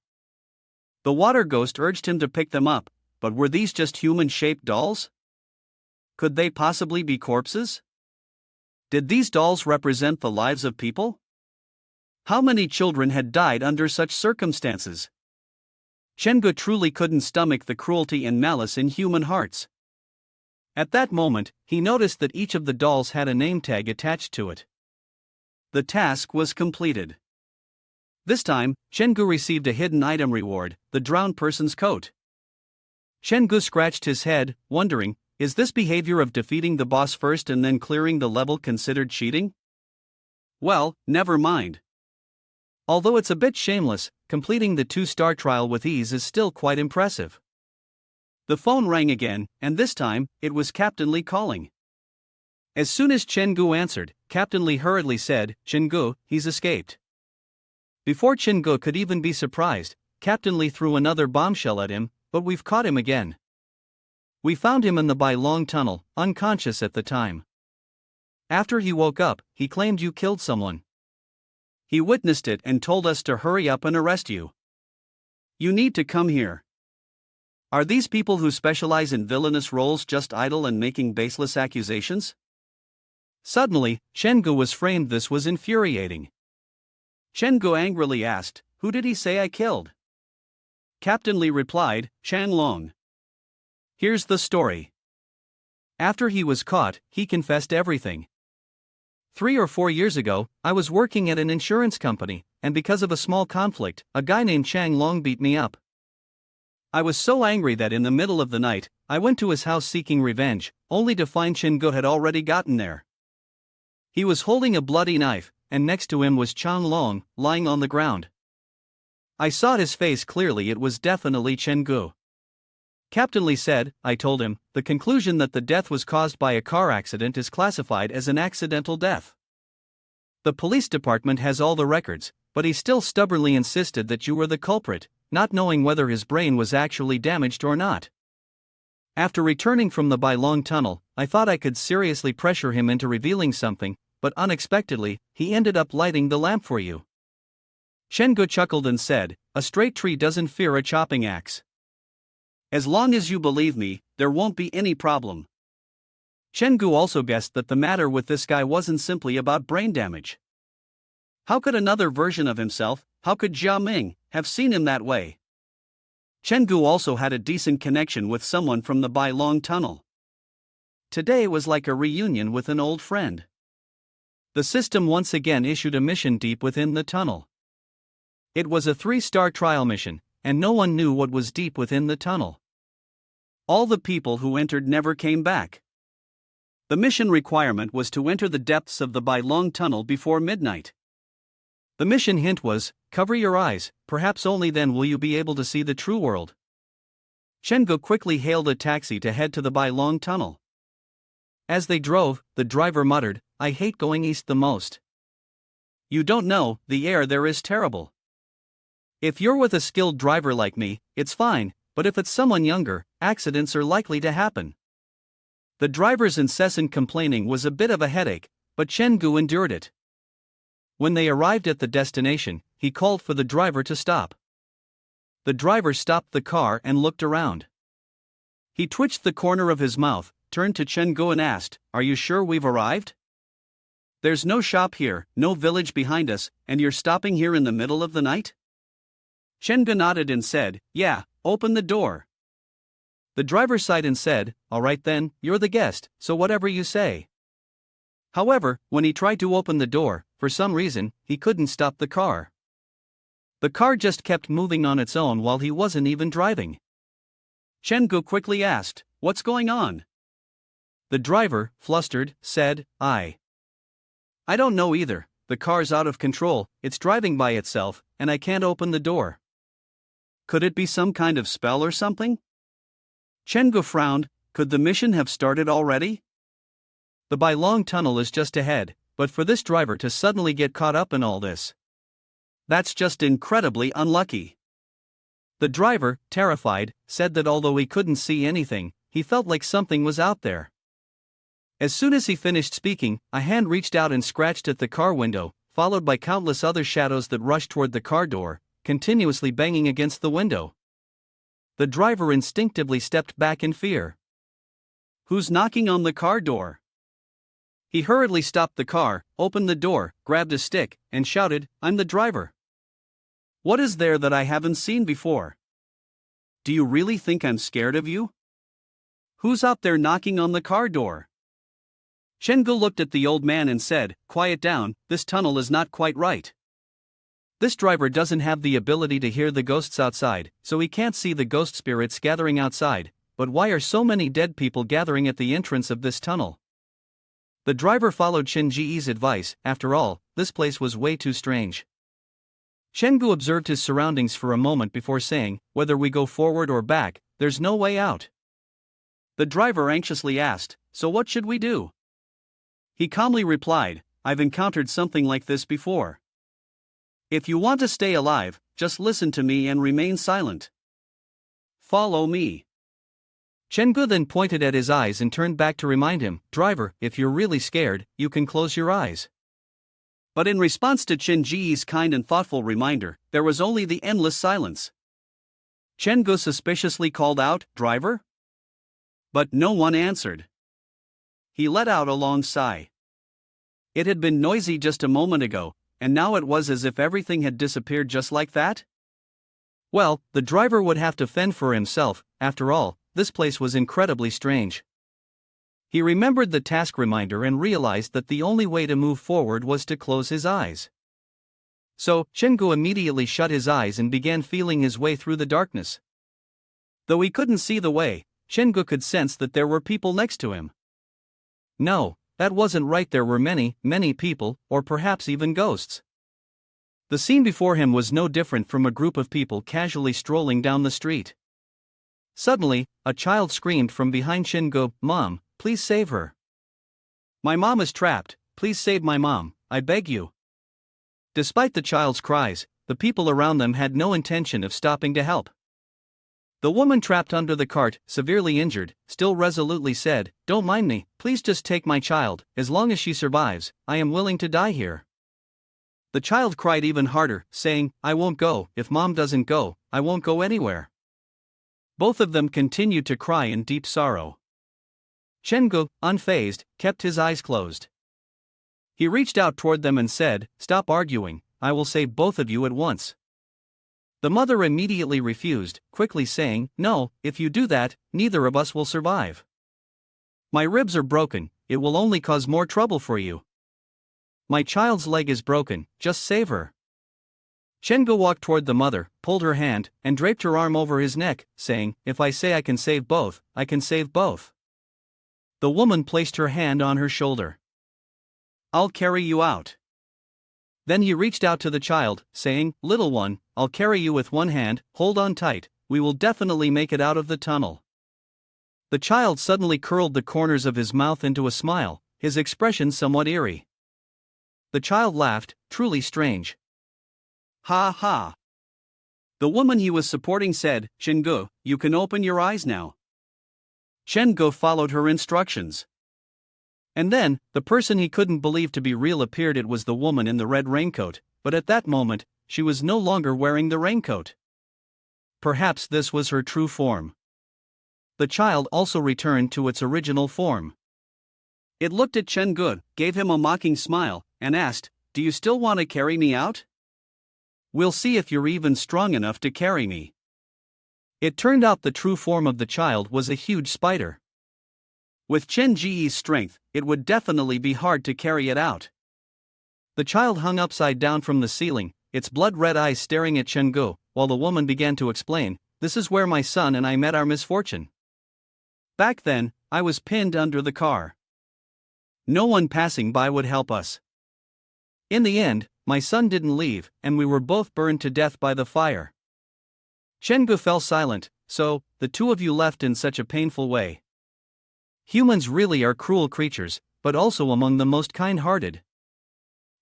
The water ghost urged him to pick them up, but were these just human-shaped dolls? Could they possibly be corpses? Did these dolls represent the lives of people? How many children had died under such circumstances? Chen-gu truly couldn't stomach the cruelty and malice in human hearts. At that moment, he noticed that each of the dolls had a name tag attached to it. The task was completed. This time, Chen-gu received a hidden item reward, the drowned person's coat. Chen-gu scratched his head, wondering, is this behavior of defeating the boss first and then clearing the level considered cheating? Well, never mind. Although it's a bit shameless, completing the 2-star trial with ease is still quite impressive. The phone rang again, and this time, it was Captain Lee calling. As soon as Chen-gu answered, Captain Lee hurriedly said, "Chen-gu, he's escaped." Before Chen-gu could even be surprised, Captain Lee threw another bombshell at him, "But we've caught him again. We found him in the Bai Long tunnel, unconscious at the time. After he woke up, he claimed you killed someone. He witnessed it and told us to hurry up and arrest you. You need to come here." Are these people who specialize in villainous roles just idle and making baseless accusations? Suddenly, Chen-gu was framed. This was infuriating. Chen-gu angrily asked, "Who did he say I killed?" Captain Lee replied, "Chang Long." Here's the story. After he was caught, he confessed everything. 3 or 4 years ago, I was working at an insurance company, and because of a small conflict, a guy named Chang Long beat me up. I was so angry that in the middle of the night, I went to his house seeking revenge, only to find Chen-gu had already gotten there. He was holding a bloody knife, and next to him was Chang Long, lying on the ground. I saw his face clearly. It was definitely Chen-gu. Captain Lee said, I told him, the conclusion that the death was caused by a car accident is classified as an accidental death. The police department has all the records, but he still stubbornly insisted that you were the culprit, not knowing whether his brain was actually damaged or not. After returning from the Bai Long tunnel, I thought I could seriously pressure him into revealing something, but unexpectedly, he ended up lighting the lamp for you. Chen-gu chuckled and said, a straight tree doesn't fear a chopping axe. As long as you believe me, there won't be any problem. Chen-gu also guessed that the matter with this guy wasn't simply about brain damage. How could another version of himself, how could Jia Ming, have seen him that way? Chen-gu also had a decent connection with someone from the Bai Long tunnel. Today was like a reunion with an old friend. The system once again issued a mission deep within the tunnel. It was a 3-star trial mission, and no one knew what was deep within the tunnel. All the people who entered never came back. The mission requirement was to enter the depths of the Bai Long tunnel before midnight. The mission hint was, cover your eyes, perhaps only then will you be able to see the true world. Chen-gu quickly hailed a taxi to head to the Bai Long tunnel. As they drove, the driver muttered, I hate going east the most. You don't know, the air there is terrible. If you're with a skilled driver like me, it's fine, but if it's someone younger, accidents are likely to happen. The driver's incessant complaining was a bit of a headache, but Chen-gu endured it. When they arrived at the destination, he called for the driver to stop. The driver stopped the car and looked around. He twitched the corner of his mouth, turned to Chen-gu and asked, Are you sure we've arrived? There's no shop here, no village behind us, and you're stopping here in the middle of the night? Chen-gu nodded and said, Yeah, open the door. The driver sighed and said, All right then, you're the guest, so whatever you say. However, when he tried to open the door, for some reason, he couldn't stop the car. The car just kept moving on its own while he wasn't even driving. Chen-gu quickly asked, What's going on? The driver, flustered, said, I don't know either, the car's out of control, it's driving by itself, and I can't open the door. Could it be some kind of spell or something? Chen-gu frowned, could the mission have started already? The Bai Long tunnel is just ahead, but for this driver to suddenly get caught up in all this. That's just incredibly unlucky. The driver, terrified, said that although he couldn't see anything, he felt like something was out there. As soon as he finished speaking, a hand reached out and scratched at the car window, followed by countless other shadows that rushed toward the car door, continuously banging against the window. The driver instinctively stepped back in fear. Who's knocking on the car door? He hurriedly stopped the car, opened the door, grabbed a stick, and shouted, I'm the driver. What is there that I haven't seen before? Do you really think I'm scared of you? Who's up there knocking on the car door? Chengu looked at the old man and said, Quiet down, this tunnel is not quite right. This driver doesn't have the ability to hear the ghosts outside, so he can't see the ghost spirits gathering outside, but why are so many dead people gathering at the entrance of this tunnel? The driver followed Shinji's advice. After all, this place was way too strange. Chengu observed his surroundings for a moment before saying, Whether we go forward or back, there's no way out. The driver anxiously asked, So what should we do? He calmly replied, I've encountered something like this before. If you want to stay alive, just listen to me and remain silent. Follow me. Chengu then pointed at his eyes and turned back to remind him, Driver, if you're really scared, you can close your eyes. But in response to Chenji's kind and thoughtful reminder, there was only the endless silence. Chengu suspiciously called out, Driver? But no one answered. He let out a long sigh. It had been noisy just a moment ago, and now it was as if everything had disappeared just like that? Well, the driver would have to fend for himself. After all, this place was incredibly strange. He remembered the task reminder and realized that the only way to move forward was to close his eyes. So, Chengu immediately shut his eyes and began feeling his way through the darkness. Though he couldn't see the way, Chengu could sense that there were people next to him. No, that wasn't right. There were many, many people, or perhaps even ghosts. The scene before him was no different from a group of people casually strolling down the street. Suddenly, a child screamed from behind Chengu, Mom, please save her. My mom is trapped, please save my mom, I beg you. Despite the child's cries, the people around them had no intention of stopping to help. The woman trapped under the cart, severely injured, still resolutely said, Don't mind me, please just take my child. As long as she survives, I am willing to die here. The child cried even harder, saying, I won't go. If mom doesn't go, I won't go anywhere. Both of them continued to cry in deep sorrow. Chengu, unfazed, kept his eyes closed. He reached out toward them and said, Stop arguing, I will save both of you at once. The mother immediately refused, quickly saying, No, if you do that, neither of us will survive. My ribs are broken, it will only cause more trouble for you. My child's leg is broken, just save her. Chengu walked toward the mother, pulled her hand, and draped her arm over his neck, saying, If I say I can save both, I can save both. The woman placed her hand on her shoulder. I'll carry you out. Then he reached out to the child, saying, Little one, I'll carry you with one hand, hold on tight, we will definitely make it out of the tunnel. The child suddenly curled the corners of his mouth into a smile, his expression somewhat eerie. The child laughed, truly strange. Ha ha. The woman he was supporting said, Chengu, you can open your eyes now. Chengu followed her instructions. And then, the person he couldn't believe to be real appeared. It was the woman in the red raincoat, but at that moment, she was no longer wearing the raincoat. Perhaps this was her true form. The child also returned to its original form. It looked at Chengu, gave him a mocking smile, and asked, Do you still want to carry me out? We'll see if you're even strong enough to carry me. It turned out the true form of the child was a huge spider. With Chen Ji's strength, it would definitely be hard to carry it out. The child hung upside down from the ceiling, its blood-red eyes staring at Chengu, while the woman began to explain, This is where my son and I met our misfortune. Back then, I was pinned under the car. No one passing by would help us. In the end, my son didn't leave, and we were both burned to death by the fire. Chengu fell silent. So, the two of you left in such a painful way. Humans really are cruel creatures, but also among the most kind-hearted.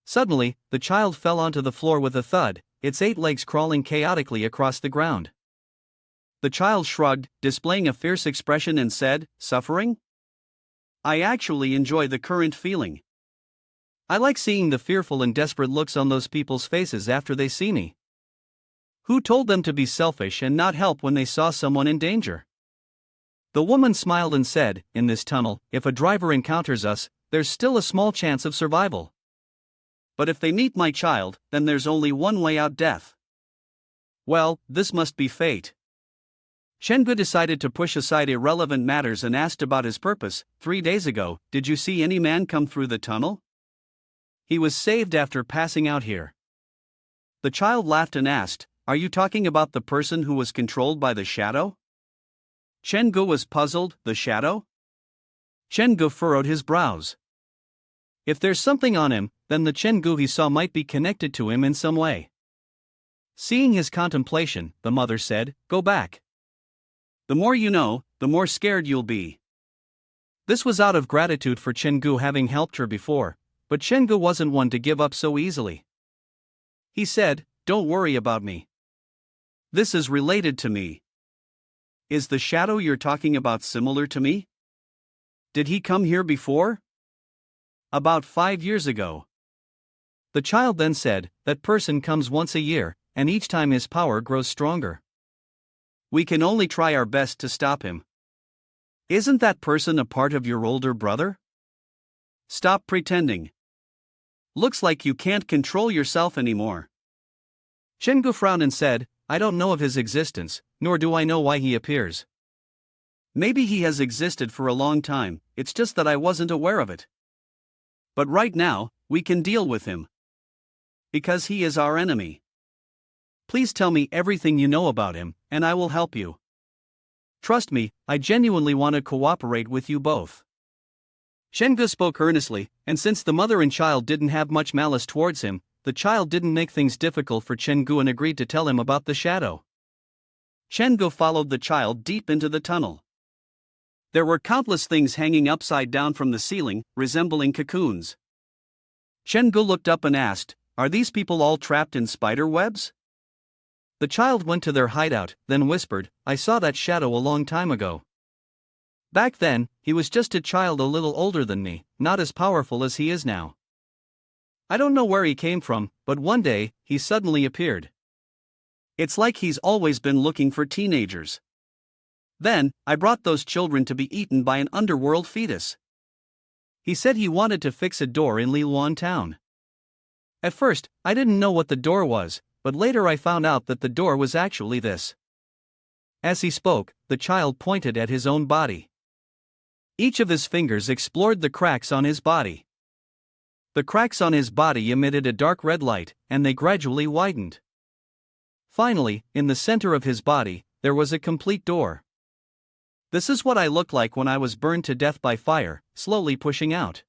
Suddenly, the child fell onto the floor with a thud, its 8 legs crawling chaotically across the ground. The child shrugged, displaying a fierce expression and said, Suffering? I actually enjoy the current feeling. I like seeing the fearful and desperate looks on those people's faces after they see me. Who told them to be selfish and not help when they saw someone in danger? The woman smiled and said, In this tunnel, if a driver encounters us, there's still a small chance of survival. But if they meet my child, then there's only one way out: death. Well, this must be fate. Shengu decided to push aside irrelevant matters and asked about his purpose. 3 days ago, did you see any man come through the tunnel? He was saved after passing out here. The child laughed and asked, are you talking about the person who was controlled by the shadow? Shengu was puzzled. The shadow? Shengu furrowed his brows. If there's something on him, then the Shengu he saw might be connected to him in some way. Seeing his contemplation, the mother said, go back. The more you know, the more scared you'll be. This was out of gratitude for Shengu having helped her before, but Shengu wasn't one to give up so easily. He said, don't worry about me. This is related to me. Is the shadow you're talking about similar to me? Did he come here before? About 5 years ago. The child then said, that person comes once a year, and each time his power grows stronger. We can only try our best to stop him. Isn't that person a part of your older brother? Stop pretending. Looks like you can't control yourself anymore. Shengu frowned and said, I don't know of his existence, nor do I know why he appears. Maybe he has existed for a long time, it's just that I wasn't aware of it. But right now, we can deal with him. Because he is our enemy. Please tell me everything you know about him, and I will help you. Trust me, I genuinely want to cooperate with you both. Shengu spoke earnestly, and since the mother and child didn't have much malice towards him, the child didn't make things difficult for Shengu and agreed to tell him about the shadow. Shengu followed the child deep into the tunnel. There were countless things hanging upside down from the ceiling, resembling cocoons. Shengu looked up and asked, are these people all trapped in spider webs? The child went to their hideout, then whispered, I saw that shadow a long time ago. Back then, he was just a child a little older than me, not as powerful as he is now. I don't know where he came from, but one day, he suddenly appeared. It's like he's always been looking for teenagers. Then, I brought those children to be eaten by an underworld fetus. He said he wanted to fix a door in Liluan town. At first, I didn't know what the door was, but later I found out that the door was actually this. As he spoke, the child pointed at his own body. Each of his fingers explored the cracks on his body. The cracks on his body emitted a dark red light, and they gradually widened. Finally, in the center of his body, there was a complete door. This is what I looked like when I was burned to death by fire, slowly pushing out.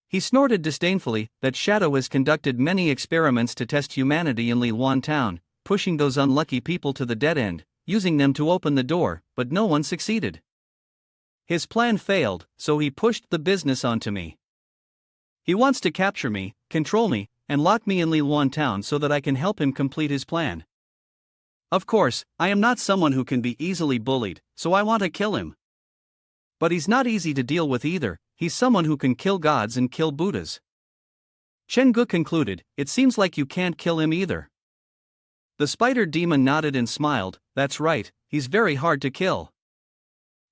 He snorted disdainfully, that shadow has conducted many experiments to test humanity in Liluan town, pushing those unlucky people to the dead end, using them to open the door, but no one succeeded. His plan failed, so he pushed the business onto me. He wants to capture me, control me, and lock me in Liluan town so that I can help him complete his plan. Of course, I am not someone who can be easily bullied, so I want to kill him. But he's not easy to deal with either, he's someone who can kill gods and kill Buddhas. Shengu concluded, it seems like you can't kill him either. The spider demon nodded and smiled, that's right, he's very hard to kill.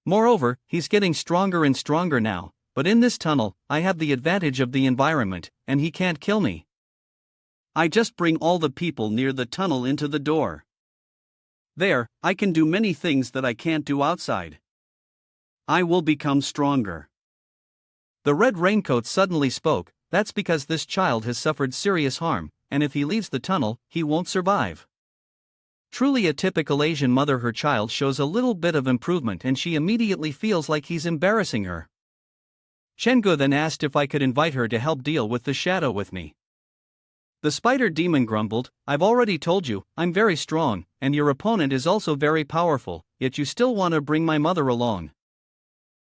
Moreover, he's getting stronger and stronger now, but in this tunnel, I have the advantage of the environment, and he can't kill me. I just bring all the people near the tunnel into the door. There, I can do many things that I can't do outside. I will become stronger. The red raincoat suddenly spoke, that's because this child has suffered serious harm, and if he leaves the tunnel, he won't survive. Truly a typical Asian mother, her child shows a little bit of improvement and she immediately feels like he's embarrassing her. Shengu then asked if I could invite her to help deal with the shadow with me. The spider demon grumbled, I've already told you, I'm very strong, and your opponent is also very powerful, yet you still want to bring my mother along.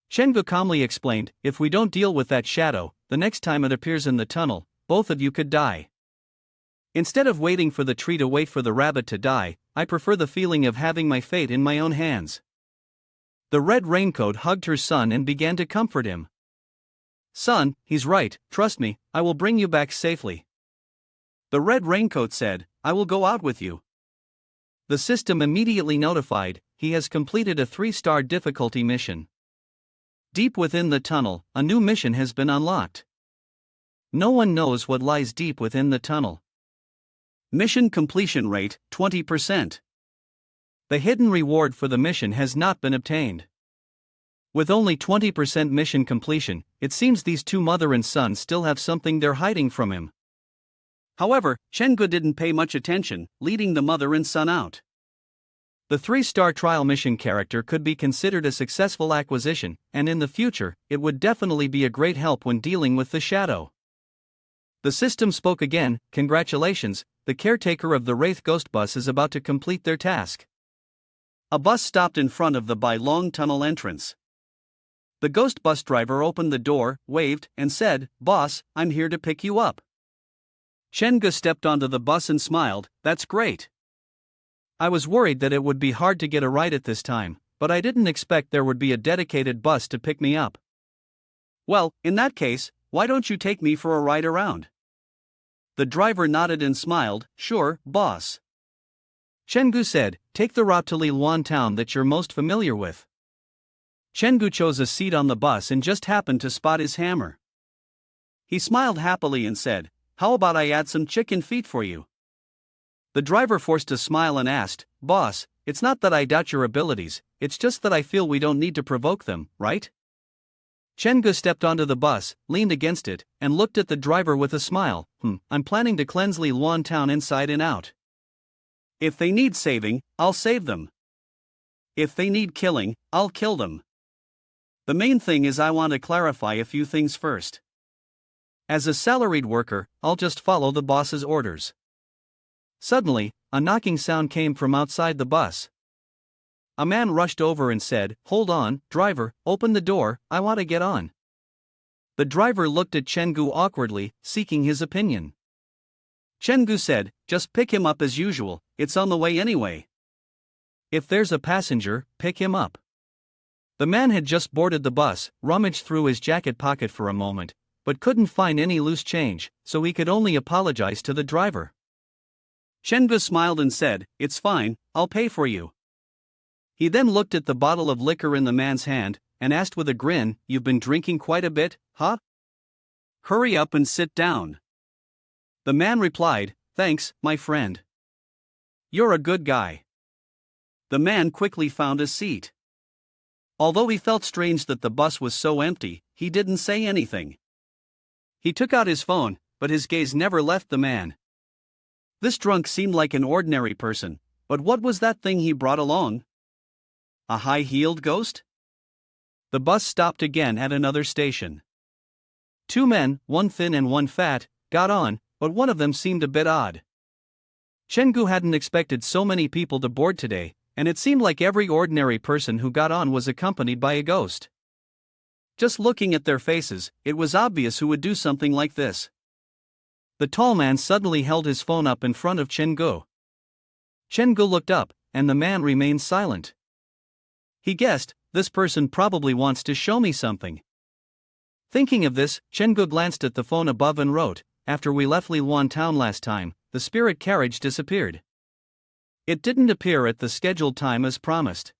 Shengu calmly explained, if we don't deal with that shadow, the next time it appears in the tunnel, both of you could die. Instead of waiting for the tree to wait for the rabbit to die, I prefer the feeling of having my fate in my own hands. The red raincoat hugged her son and began to comfort him. Son, he's right, trust me, I will bring you back safely. The red raincoat said, I will go out with you. The system immediately notified, he has completed a 3-star difficulty mission. Deep within the tunnel, a new mission has been unlocked. No one knows what lies deep within the tunnel. Mission completion rate, 20%. The hidden reward for the mission has not been obtained. With only 20% mission completion, it seems these two mother and son still have something they're hiding from him. However, Chenggu didn't pay much attention, leading the mother and son out. The 3-star trial mission character could be considered a successful acquisition, and in the future, it would definitely be a great help when dealing with the shadow. The system spoke again. Congratulations, the caretaker of the Wraith Ghost Bus is about to complete their task. A bus stopped in front of the long tunnel entrance. The ghost bus driver opened the door, waved, and said, "Boss, I'm here to pick you up." Chenggu stepped onto the bus and smiled. "That's great. I was worried that it would be hard to get a ride at this time, but I didn't expect there would be a dedicated bus to pick me up." "Well, in that case, why don't you take me for a ride around?" The driver nodded and smiled. "Sure, boss." Chenggu said, "Take the route to Liluan town that you're most familiar with." Chenggu chose a seat on the bus and just happened to spot his hammer. He smiled happily and said, "How about I add some chicken feet for you?" The driver forced a smile and asked, "Boss, it's not that I doubt your abilities, it's just that I feel we don't need to provoke them, right?" Chenggu stepped onto the bus, leaned against it, and looked at the driver with a smile. I'm planning to cleanse Liluan town inside and out. If they need saving, I'll save them. If they need killing, I'll kill them. The main thing is I want to clarify a few things first. As a salaried worker, I'll just follow the boss's orders." Suddenly, a knocking sound came from outside the bus. A man rushed over and said, "Hold on, driver, open the door, I want to get on." The driver looked at Chenggu awkwardly, seeking his opinion. Chenggu said, "Just pick him up as usual, it's on the way anyway." "If there's a passenger, pick him up." The man had just boarded the bus, rummaged through his jacket pocket for a moment, but couldn't find any loose change, so he could only apologize to the driver. Chenggu smiled and said, "It's fine, I'll pay for you." He then looked at the bottle of liquor in the man's hand, and asked with a grin, "You've been drinking quite a bit, huh? Hurry up and sit down." The man replied, "Thanks, my friend. You're a good guy." The man quickly found a seat. Although he felt strange that the bus was so empty, he didn't say anything. He took out his phone, but his gaze never left the man. This drunk seemed like an ordinary person, but what was that thing he brought along? A high-heeled ghost? The bus stopped again at another station. Two men, one thin and one fat, got on, but one of them seemed a bit odd. Chenggu hadn't expected so many people to board today, and it seemed like every ordinary person who got on was accompanied by a ghost. Just looking at their faces, it was obvious who would do something like this. The tall man suddenly held his phone up in front of Chenggu. Chenggu looked up, and the man remained silent. He guessed, this person probably wants to show me something. Thinking of this, Chenggu glanced at the phone above and wrote, "After we left Liluan town last time, the spirit carriage disappeared. It didn't appear at the scheduled time as promised.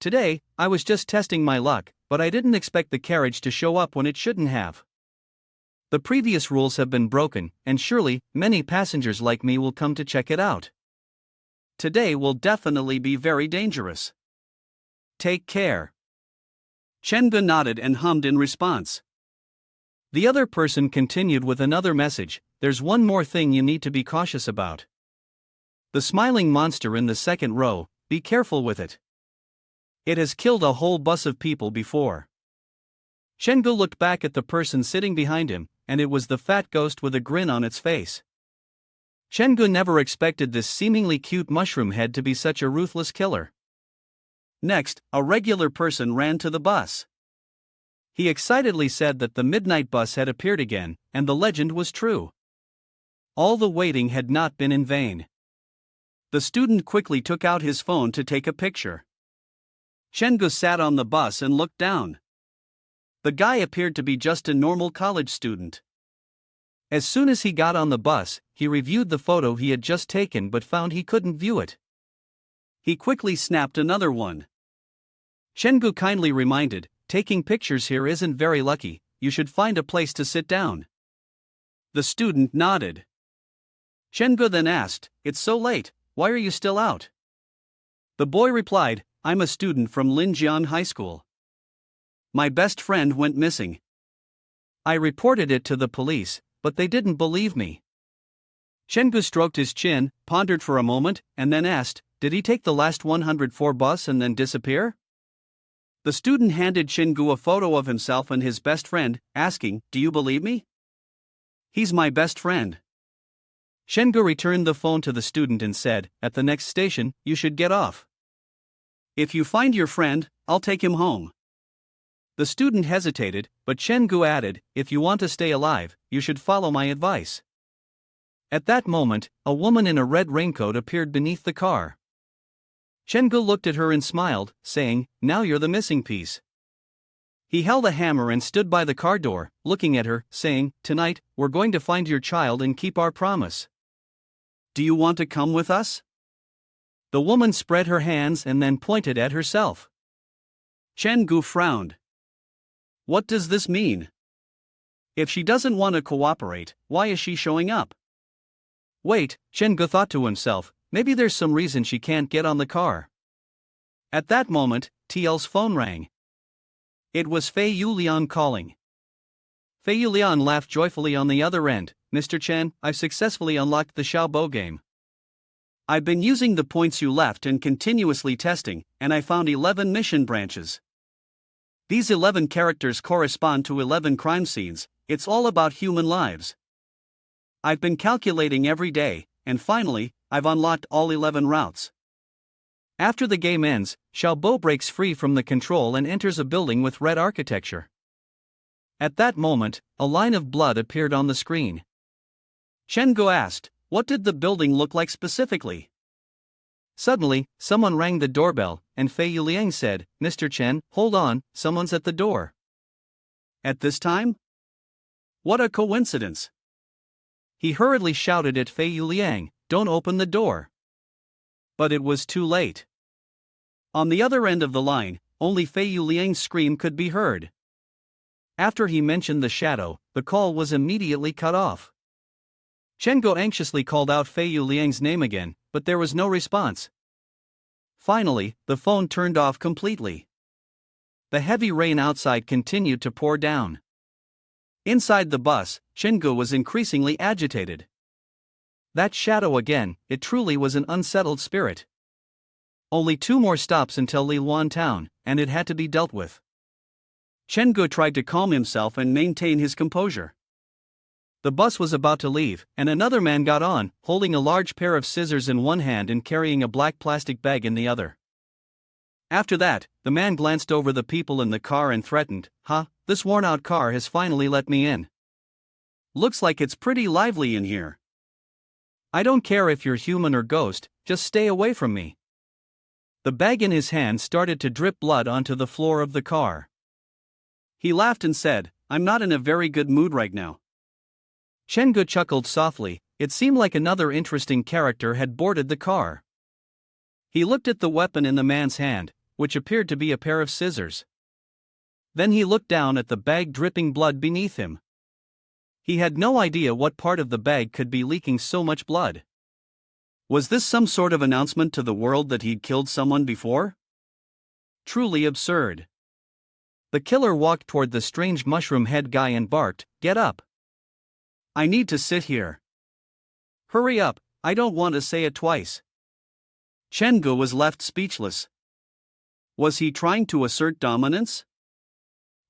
Today, I was just testing my luck, but I didn't expect the carriage to show up when it shouldn't have. The previous rules have been broken, and surely, many passengers like me will come to check it out. Today will definitely be very dangerous. Take care." Chenggu nodded and hummed in response. The other person continued with another message, "There's one more thing you need to be cautious about. The smiling monster in the second row, be careful with it. It has killed a whole bus of people before." Chenggu looked back at the person sitting behind him, and it was the fat ghost with a grin on its face. Chenggu never expected this seemingly cute mushroom head to be such a ruthless killer. Next, a regular person ran to the bus. He excitedly said that the midnight bus had appeared again, and the legend was true. All the waiting had not been in vain. The student quickly took out his phone to take a picture. Chenggu sat on the bus and looked down. The guy appeared to be just a normal college student. As soon as he got on the bus, he reviewed the photo he had just taken but found he couldn't view it. He quickly snapped another one. Chenggu kindly reminded, "Taking pictures here isn't very lucky, you should find a place to sit down." The student nodded. Chenggu then asked, "It's so late, why are you still out?" The boy replied, I'm a student from Linjian High School. My best friend went missing. I reported it to the police, but they didn't believe me. Chengu stroked his chin, pondered for a moment, and then asked, Did he take the last 104 bus and then disappear? The student handed Chengu a photo of himself and his best friend, asking, Do you believe me? He's my best friend. Chengu returned the phone to the student and said, At the next station, you should get off. If you find your friend, I'll take him home. The student hesitated, but Chengu added, If you want to stay alive, you should follow my advice. At that moment, a woman in a red raincoat appeared beneath the car. Chengu looked at her and smiled, saying, Now you're the missing piece. He held a hammer and stood by the car door, looking at her, saying, Tonight, we're going to find your child and keep our promise. Do you want to come with us? The woman spread her hands and then pointed at herself. Chengu frowned. What does this mean? If she doesn't want to cooperate, why is she showing up? Wait, Chengu thought to himself, maybe there's some reason she can't get on the car. At that moment, TL's phone rang. It was Fei Yulian calling. Fei Yulian laughed joyfully on the other end. Mr. Chen, I've successfully unlocked the Xiaobo game. I've been using the points you left and continuously testing, and I found 11 mission branches. These 11 characters correspond to 11 crime scenes. It's all about human lives. I've been calculating every day, and finally, I've unlocked all 11 routes. After the game ends, Xiaobo breaks free from the control and enters a building with red architecture. At that moment, a line of blood appeared on the screen. Chengu asked, What did the building look like specifically? Suddenly, someone rang the doorbell, and Fei Yuliang said, Mr. Chen, hold on, someone's at the door. At this time? What a coincidence. He hurriedly shouted at Fei Yuliang, Don't open the door. But it was too late. On the other end of the line, only Fei Yuliang's scream could be heard. After he mentioned the shadow, the call was immediately cut off. Chengu anxiously called out Fei Yuliang's name again, but there was no response. Finally, the phone turned off completely. The heavy rain outside continued to pour down. Inside the bus, Chengu was increasingly agitated. That shadow again, it truly was an unsettled spirit. Only 2 more stops until Liluan town, and it had to be dealt with. Chengu tried to calm himself and maintain his composure. The bus was about to leave, and another man got on, holding a large pair of scissors in one hand and carrying a black plastic bag in the other. After that, the man glanced over the people in the car and threatened, This worn-out car has finally let me in. Looks like it's pretty lively in here. I don't care if you're human or ghost, just stay away from me. The bag in his hand started to drip blood onto the floor of the car. He laughed and said, I'm not in a very good mood right now. Chengu chuckled softly. It seemed like another interesting character had boarded the car. He looked at the weapon in the man's hand, which appeared to be a pair of scissors. Then he looked down at the bag dripping blood beneath him. He had no idea what part of the bag could be leaking so much blood. Was this some sort of announcement to the world that he'd killed someone before? Truly absurd. The killer walked toward the strange mushroom head guy and barked, Get up. I need to sit here. Hurry up, I don't want to say it twice. Chengu was left speechless. Was he trying to assert dominance?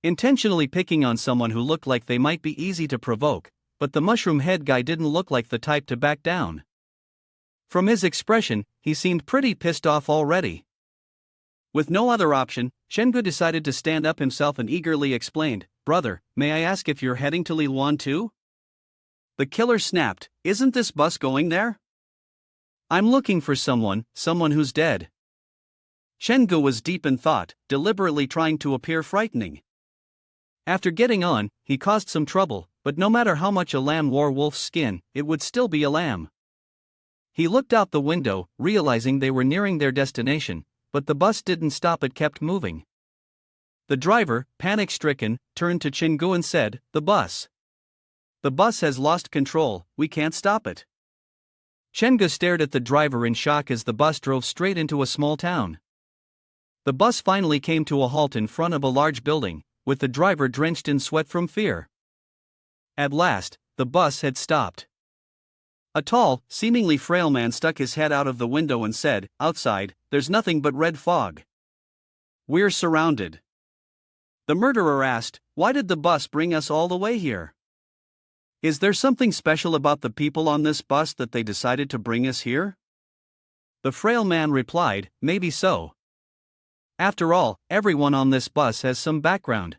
Intentionally picking on someone who looked like they might be easy to provoke, but the mushroom head guy didn't look like the type to back down. From his expression, he seemed pretty pissed off already. With no other option, Chengu decided to stand up himself and eagerly explained, Brother, may I ask if you're heading to Liluan too? The killer snapped, Isn't this bus going there? I'm looking for someone who's dead. Chengu was deep in thought, deliberately trying to appear frightening. After getting on, he caused some trouble, but no matter how much a lamb wore wolf's skin, it would still be a lamb. He looked out the window, realizing they were nearing their destination, but the bus didn't stop, it kept moving. The driver, panic-stricken, turned to Chengu and said, The bus has lost control, we can't stop it. Chenga stared at the driver in shock as the bus drove straight into a small town. The bus finally came to a halt in front of a large building, with the driver drenched in sweat from fear. At last, the bus had stopped. A tall, seemingly frail man stuck his head out of the window and said, "Outside, there's nothing but red fog. We're surrounded." The murderer asked, "Why did the bus bring us all the way here? Is there something special about the people on this bus that they decided to bring us here?" The frail man replied, "Maybe so. After all, everyone on this bus has some background.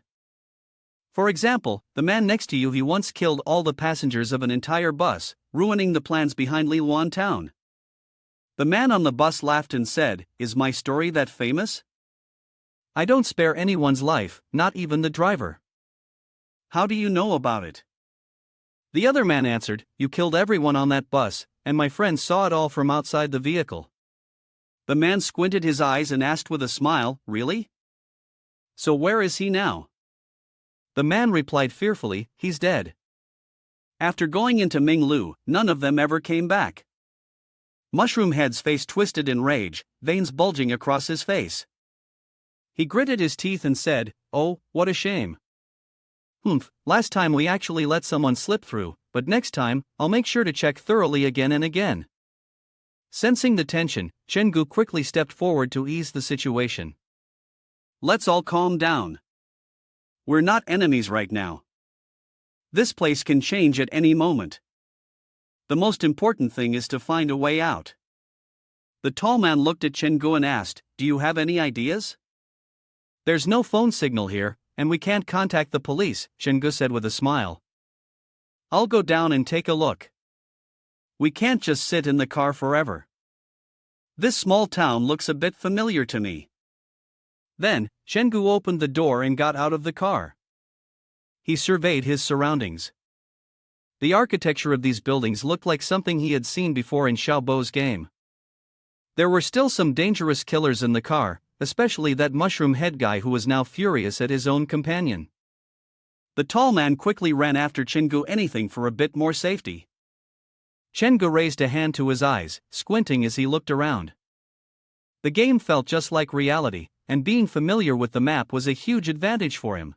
For example, the man next to you, he once killed all the passengers of an entire bus, ruining the plans behind Lilwan town." The man on the bus laughed and said, "Is my story that famous? I don't spare anyone's life, not even the driver." "How do you know about it?" The other man answered, "You killed everyone on that bus, and my friends saw it all from outside the vehicle." The man squinted his eyes and asked with a smile, "Really? So where is he now?" The man replied fearfully, "He's dead." After going into Minglu, none of them ever came back. Mushroomhead's face twisted in rage, veins bulging across his face. He gritted his teeth and said, "Oh, what a shame. Humph, last time we actually let someone slip through, but next time, I'll make sure to check thoroughly again and again." Sensing the tension, Chengu quickly stepped forward to ease the situation. "Let's all calm down. We're not enemies right now. This place can change at any moment. The most important thing is to find a way out." The tall man looked at Chengu and asked, "Do you have any ideas?" "There's no phone signal here, and we can't contact the police," Chengu said with a smile. "I'll go down and take a look. We can't just sit in the car forever. This small town looks a bit familiar to me." Then, Chengu opened the door and got out of the car. He surveyed his surroundings. The architecture of these buildings looked like something he had seen before in Xiaobo's game. There were still some dangerous killers in the car, especially that mushroom head guy who was now furious at his own companion. The tall man quickly ran after Chengu, anything for a bit more safety. Chengu raised a hand to his eyes, squinting as he looked around. The game felt just like reality, and being familiar with the map was a huge advantage for him.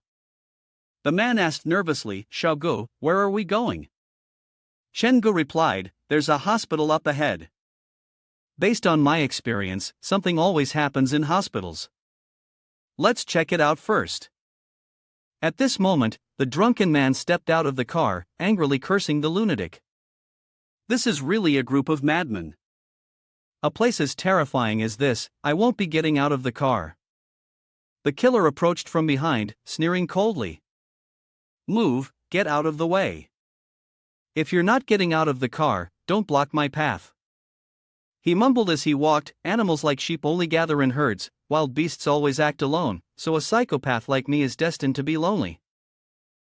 The man asked nervously, "Xiaogu, where are we going?" Chengu replied, "There's a hospital up ahead. Based on my experience, something always happens in hospitals. Let's check it out first." At this moment, the drunken man stepped out of the car, angrily cursing the lunatic. "This is really a group of madmen. A place as terrifying as this, I won't be getting out of the car." The killer approached from behind, sneering coldly. "Move, get out of the way. If you're not getting out of the car, don't block my path." He mumbled as he walked, "Animals like sheep only gather in herds, wild beasts always act alone, so a psychopath like me is destined to be lonely."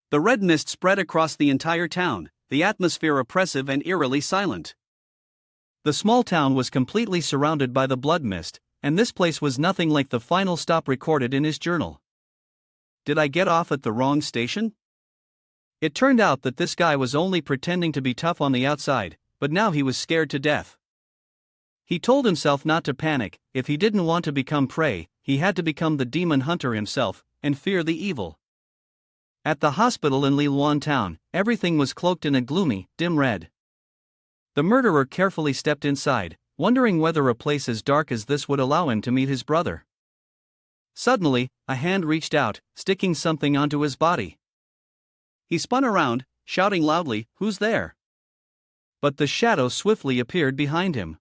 The red mist spread across the entire town, the atmosphere oppressive and eerily silent. The small town was completely surrounded by the blood mist, and this place was nothing like the final stop recorded in his journal. Did I get off at the wrong station? It turned out that this guy was only pretending to be tough on the outside, but now he was scared to death. He told himself not to panic. If he didn't want to become prey, he had to become the demon hunter himself, and fear the evil. At the hospital in Lilwan town, everything was cloaked in a gloomy, dim red. The murderer carefully stepped inside, wondering whether a place as dark as this would allow him to meet his brother. Suddenly, a hand reached out, sticking something onto his body. He spun around, shouting loudly, "Who's there?" But the shadow swiftly appeared behind him.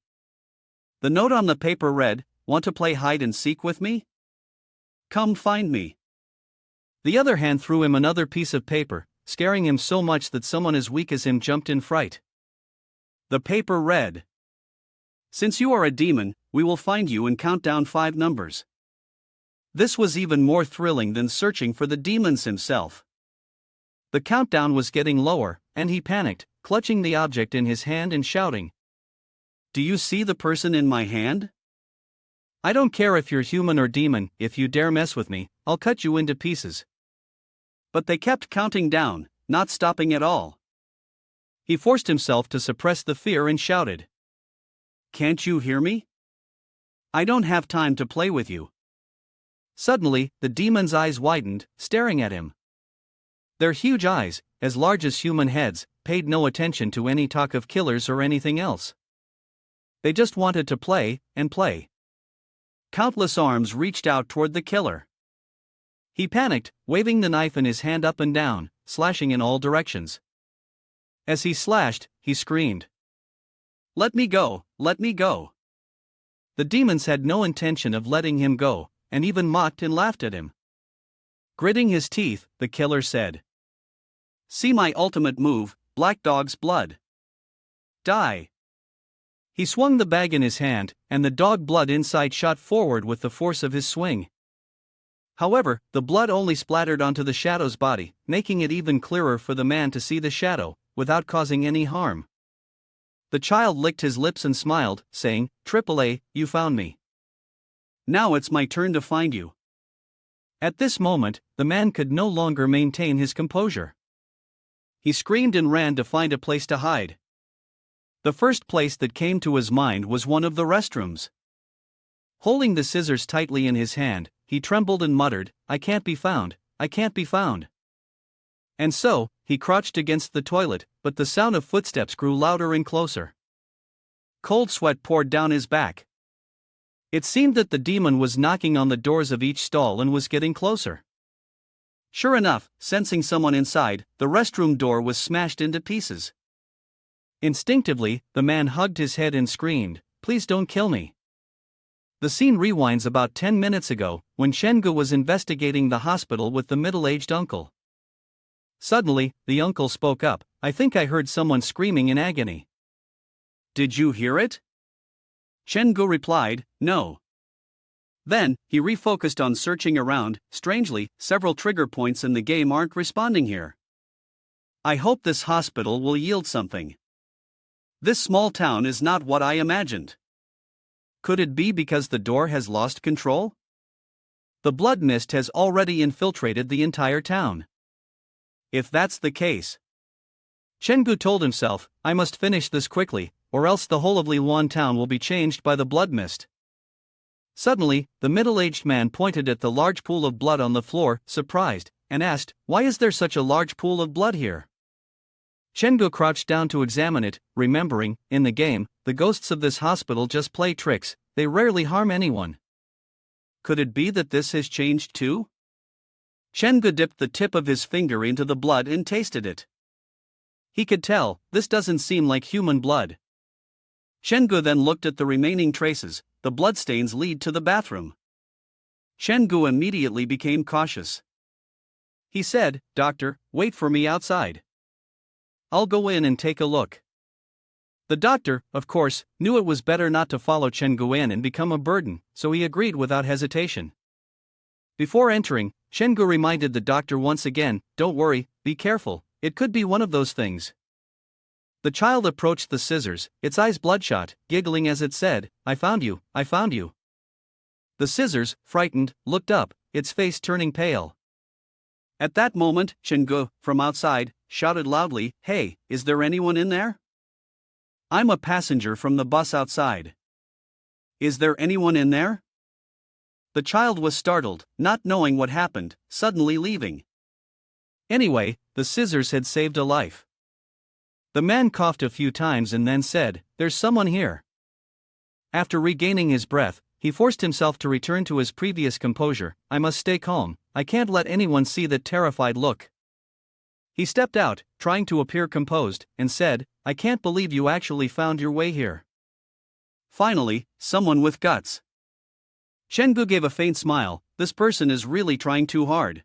The note on the paper read, "Want to play hide and seek with me? Come find me." The other hand threw him another piece of paper, scaring him so much that someone as weak as him jumped in fright. The paper read, "Since you are a demon, we will find you and count down 5 numbers." This was even more thrilling than searching for the demons himself. The countdown was getting lower, and he panicked, clutching the object in his hand and shouting, "Do you see the person in my hand? I don't care if you're human or demon, if you dare mess with me, I'll cut you into pieces." But they kept counting down, not stopping at all. He forced himself to suppress the fear and shouted, Can't you hear me? I don't have time to play with you. Suddenly, the demon's eyes widened, staring at him. Their huge eyes, as large as human heads, paid no attention to any talk of killers or anything else. They just wanted to play, and play. Countless arms reached out toward the killer. He panicked, waving the knife in his hand up and down, slashing in all directions. As he slashed, he screamed, "Let me go, let me go." The demons had no intention of letting him go, and even mocked and laughed at him. Gritting his teeth, the killer said, "See my ultimate move, Black Dog's Blood. Die." He swung the bag in his hand, and the dog blood inside shot forward with the force of his swing. However, the blood only splattered onto the shadow's body, making it even clearer for the man to see the shadow, without causing any harm. The child licked his lips and smiled, saying, "AAA, you found me. Now it's my turn to find you." At this moment, the man could no longer maintain his composure. He screamed and ran to find a place to hide. The first place that came to his mind was one of the restrooms. Holding the scissors tightly in his hand, he trembled and muttered, "I can't be found, I can't be found." And so, he crouched against the toilet, but the sound of footsteps grew louder and closer. Cold sweat poured down his back. It seemed that the demon was knocking on the doors of each stall and was getting closer. Sure enough, sensing someone inside, the restroom door was smashed into pieces. Instinctively, the man hugged his head and screamed, "Please don't kill me." The scene rewinds about 10 minutes ago, when Shengu was investigating the hospital with the middle-aged uncle. Suddenly, the uncle spoke up, "I think I heard someone screaming in agony." "Did you hear it?" Shengu replied, "No." Then, he refocused on searching around. Strangely, several trigger points in the game aren't responding here. I hope this hospital will yield something. This small town is not what I imagined. Could it be because the door has lost control? The blood mist has already infiltrated the entire town. If that's the case, Shengu told himself, I must finish this quickly, or else the whole of Liluan town will be changed by the blood mist. Suddenly, the middle-aged man pointed at the large pool of blood on the floor, surprised, and asked, "Why is there such a large pool of blood here?" Shengu crouched down to examine it, remembering, in the game, the ghosts of this hospital just play tricks, they rarely harm anyone. Could it be that this has changed too? Shengu dipped the tip of his finger into the blood and tasted it. He could tell, this doesn't seem like human blood. Shengu then looked at the remaining traces. The bloodstains lead to the bathroom. Shengu immediately became cautious. He said, "Doctor, wait for me outside. I'll go in and take a look." The doctor, of course, knew it was better not to follow Shengu in and become a burden, so he agreed without hesitation. Before entering, Shengu reminded the doctor once again, "Don't worry, be careful, it could be one of those things." The child approached the scissors, its eyes bloodshot, giggling as it said, I found you, I found you." The scissors, frightened, looked up, its face turning pale. At that moment, Shengu, from outside, shouted loudly, "Hey, is there anyone in there? I'm a passenger from the bus outside. Is there anyone in there?" The child was startled, not knowing what happened, suddenly leaving. Anyway, the scissors had saved a life. The man coughed a few times and then said, "There's someone here." After regaining his breath, he forced himself to return to his previous composure. "I must stay calm, I can't let anyone see that terrified look." He stepped out, trying to appear composed, and said, "I can't believe you actually found your way here. Finally, someone with guts." Shengu gave a faint smile, "This person is really trying too hard."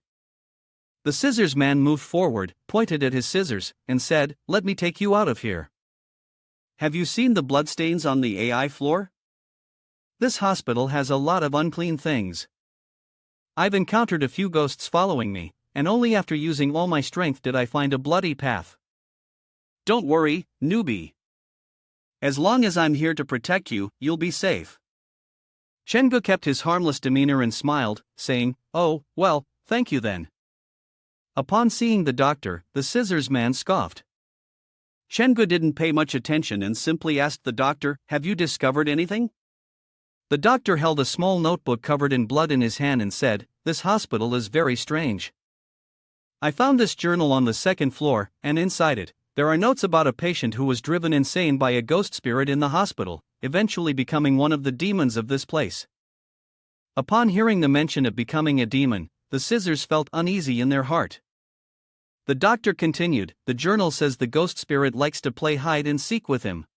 The scissors man moved forward, pointed at his scissors, and said, "Let me take you out of here. Have you seen the bloodstains on the AI floor? This hospital has a lot of unclean things. I've encountered a few ghosts following me, and only after using all my strength did I find a bloody path. Don't worry, newbie. As long as I'm here to protect you, you'll be safe." Shengu kept his harmless demeanor and smiled, saying, "Oh, well, thank you then." Upon seeing the doctor, the scissors man scoffed. Chengu didn't pay much attention and simply asked the doctor, "Have you discovered anything?" The doctor held a small notebook covered in blood in his hand and said, "This hospital is very strange. I found this journal on the second floor, and inside it, there are notes about a patient who was driven insane by a ghost spirit in the hospital, eventually becoming one of the demons of this place." Upon hearing the mention of becoming a demon, the Scissors felt uneasy in their heart. The doctor continued, "The journal says the ghost spirit likes to play hide and seek with him.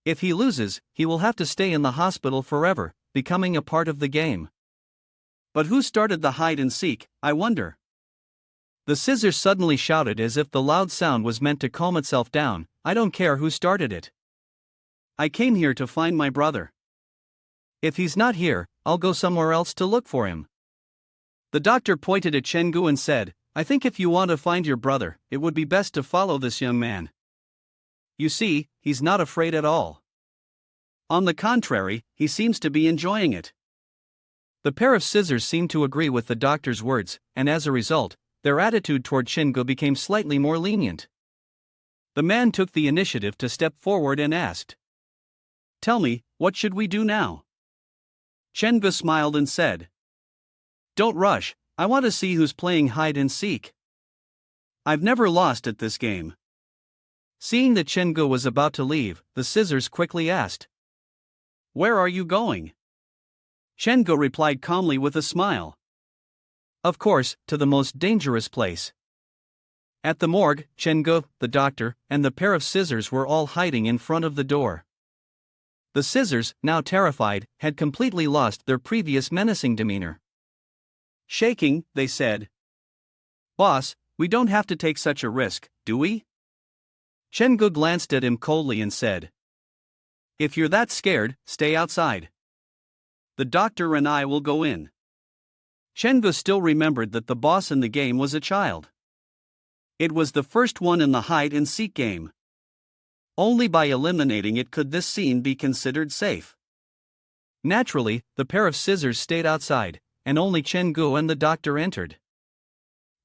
If he loses, he will have to stay in the hospital forever, becoming a part of the game." But who started the hide and seek, I wonder? The Scissors suddenly shouted as if the loud sound was meant to calm itself down, "I don't care who started it. I came here to find my brother. If he's not here, I'll go somewhere else to look for him." The doctor pointed at Chengu and said, "I think if you want to find your brother, it would be best to follow this young man. You see, he's not afraid at all. On the contrary, he seems to be enjoying it." The pair of Scissors seemed to agree with the doctor's words, and as a result, their attitude toward Chengu became slightly more lenient. The man took the initiative to step forward and asked, "Tell me, what should we do now?" Chengu smiled and said, "Don't rush, I want to see who's playing hide and seek. I've never lost at this game." Seeing that Chengu was about to leave, the Scissors quickly asked, "Where are you going?" Chengu replied calmly with a smile, "Of course, to the most dangerous place." At the morgue, Chengu, the doctor, and the pair of Scissors were all hiding in front of the door. The Scissors, now terrified, had completely lost their previous menacing demeanor. Shaking, they said, "Boss, we don't have to take such a risk, do we?" Chengu glanced at him coldly and said, "If you're that scared, stay outside. The doctor and I will go in." Chengu still remembered that the boss in the game was a child. It was the first one in the hide and seek game. Only by eliminating it could this scene be considered safe. Naturally, the pair of Scissors stayed outside, and only Chengu and the doctor entered.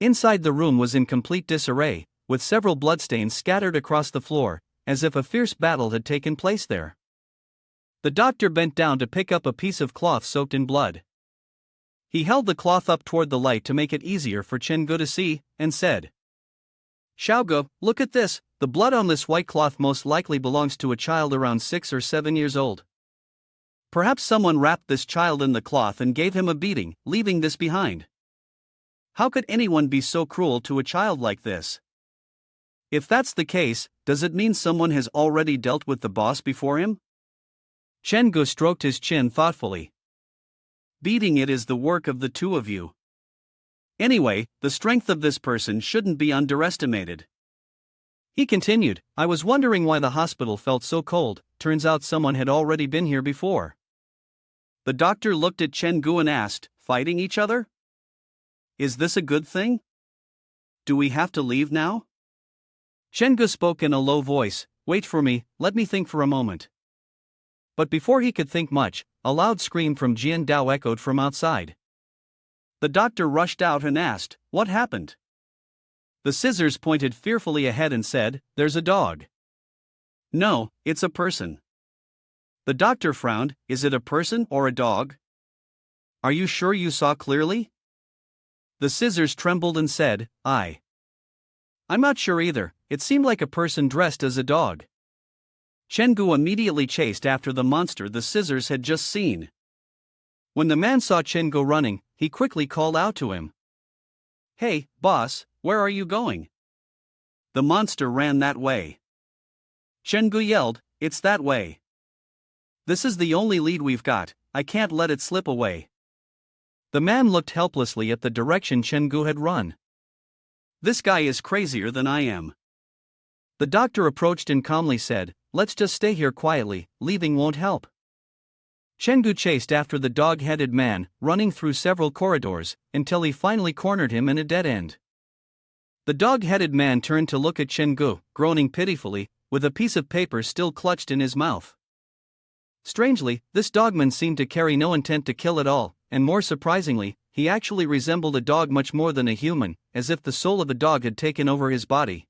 Inside, the room was in complete disarray, with several bloodstains scattered across the floor, as if a fierce battle had taken place there. The doctor bent down to pick up a piece of cloth soaked in blood. He held the cloth up toward the light to make it easier for Chengu to see, and said, "Xiaogu, look at this, the blood on this white cloth most likely belongs to a child around 6 or 7 years old. Perhaps someone wrapped this child in the cloth and gave him a beating, leaving this behind. How could anyone be so cruel to a child like this? If that's the case, does it mean someone has already dealt with the boss before him?" Chengu stroked his chin thoughtfully. "Beating it is the work of the two of you. Anyway, the strength of this person shouldn't be underestimated." He continued, "I was wondering why the hospital felt so cold, turns out someone had already been here before." The doctor looked at Chengu and asked, "Fighting each other? Is this a good thing? Do we have to leave now?" Chengu spoke in a low voice, "Wait for me, let me think for a moment." But before he could think much, a loud scream from Jian Dao echoed from outside. The doctor rushed out and asked, "What happened?" The Scissors pointed fearfully ahead and said, "There's a dog." "No, it's a person." The doctor frowned, "Is it a person or a dog? Are you sure you saw clearly?" The Scissors trembled and said, I'm not sure either, it seemed like a person dressed as a dog." Chengu immediately chased after the monster the Scissors had just seen. When the man saw Chengu running, he quickly called out to him, "Hey, boss, where are you going?" The monster ran that way. Chengu yelled, "It's that way. This is the only lead we've got, I can't let it slip away." The man looked helplessly at the direction Chengu had run. "This guy is crazier than I am." The doctor approached and calmly said, "Let's just stay here quietly, leaving won't help." Chengu chased after the dog-headed man, running through several corridors, until he finally cornered him in a dead end. The dog-headed man turned to look at Chengu, groaning pitifully, with a piece of paper still clutched in his mouth. Strangely, this dogman seemed to carry no intent to kill at all, and more surprisingly, he actually resembled a dog much more than a human, as if the soul of a dog had taken over his body.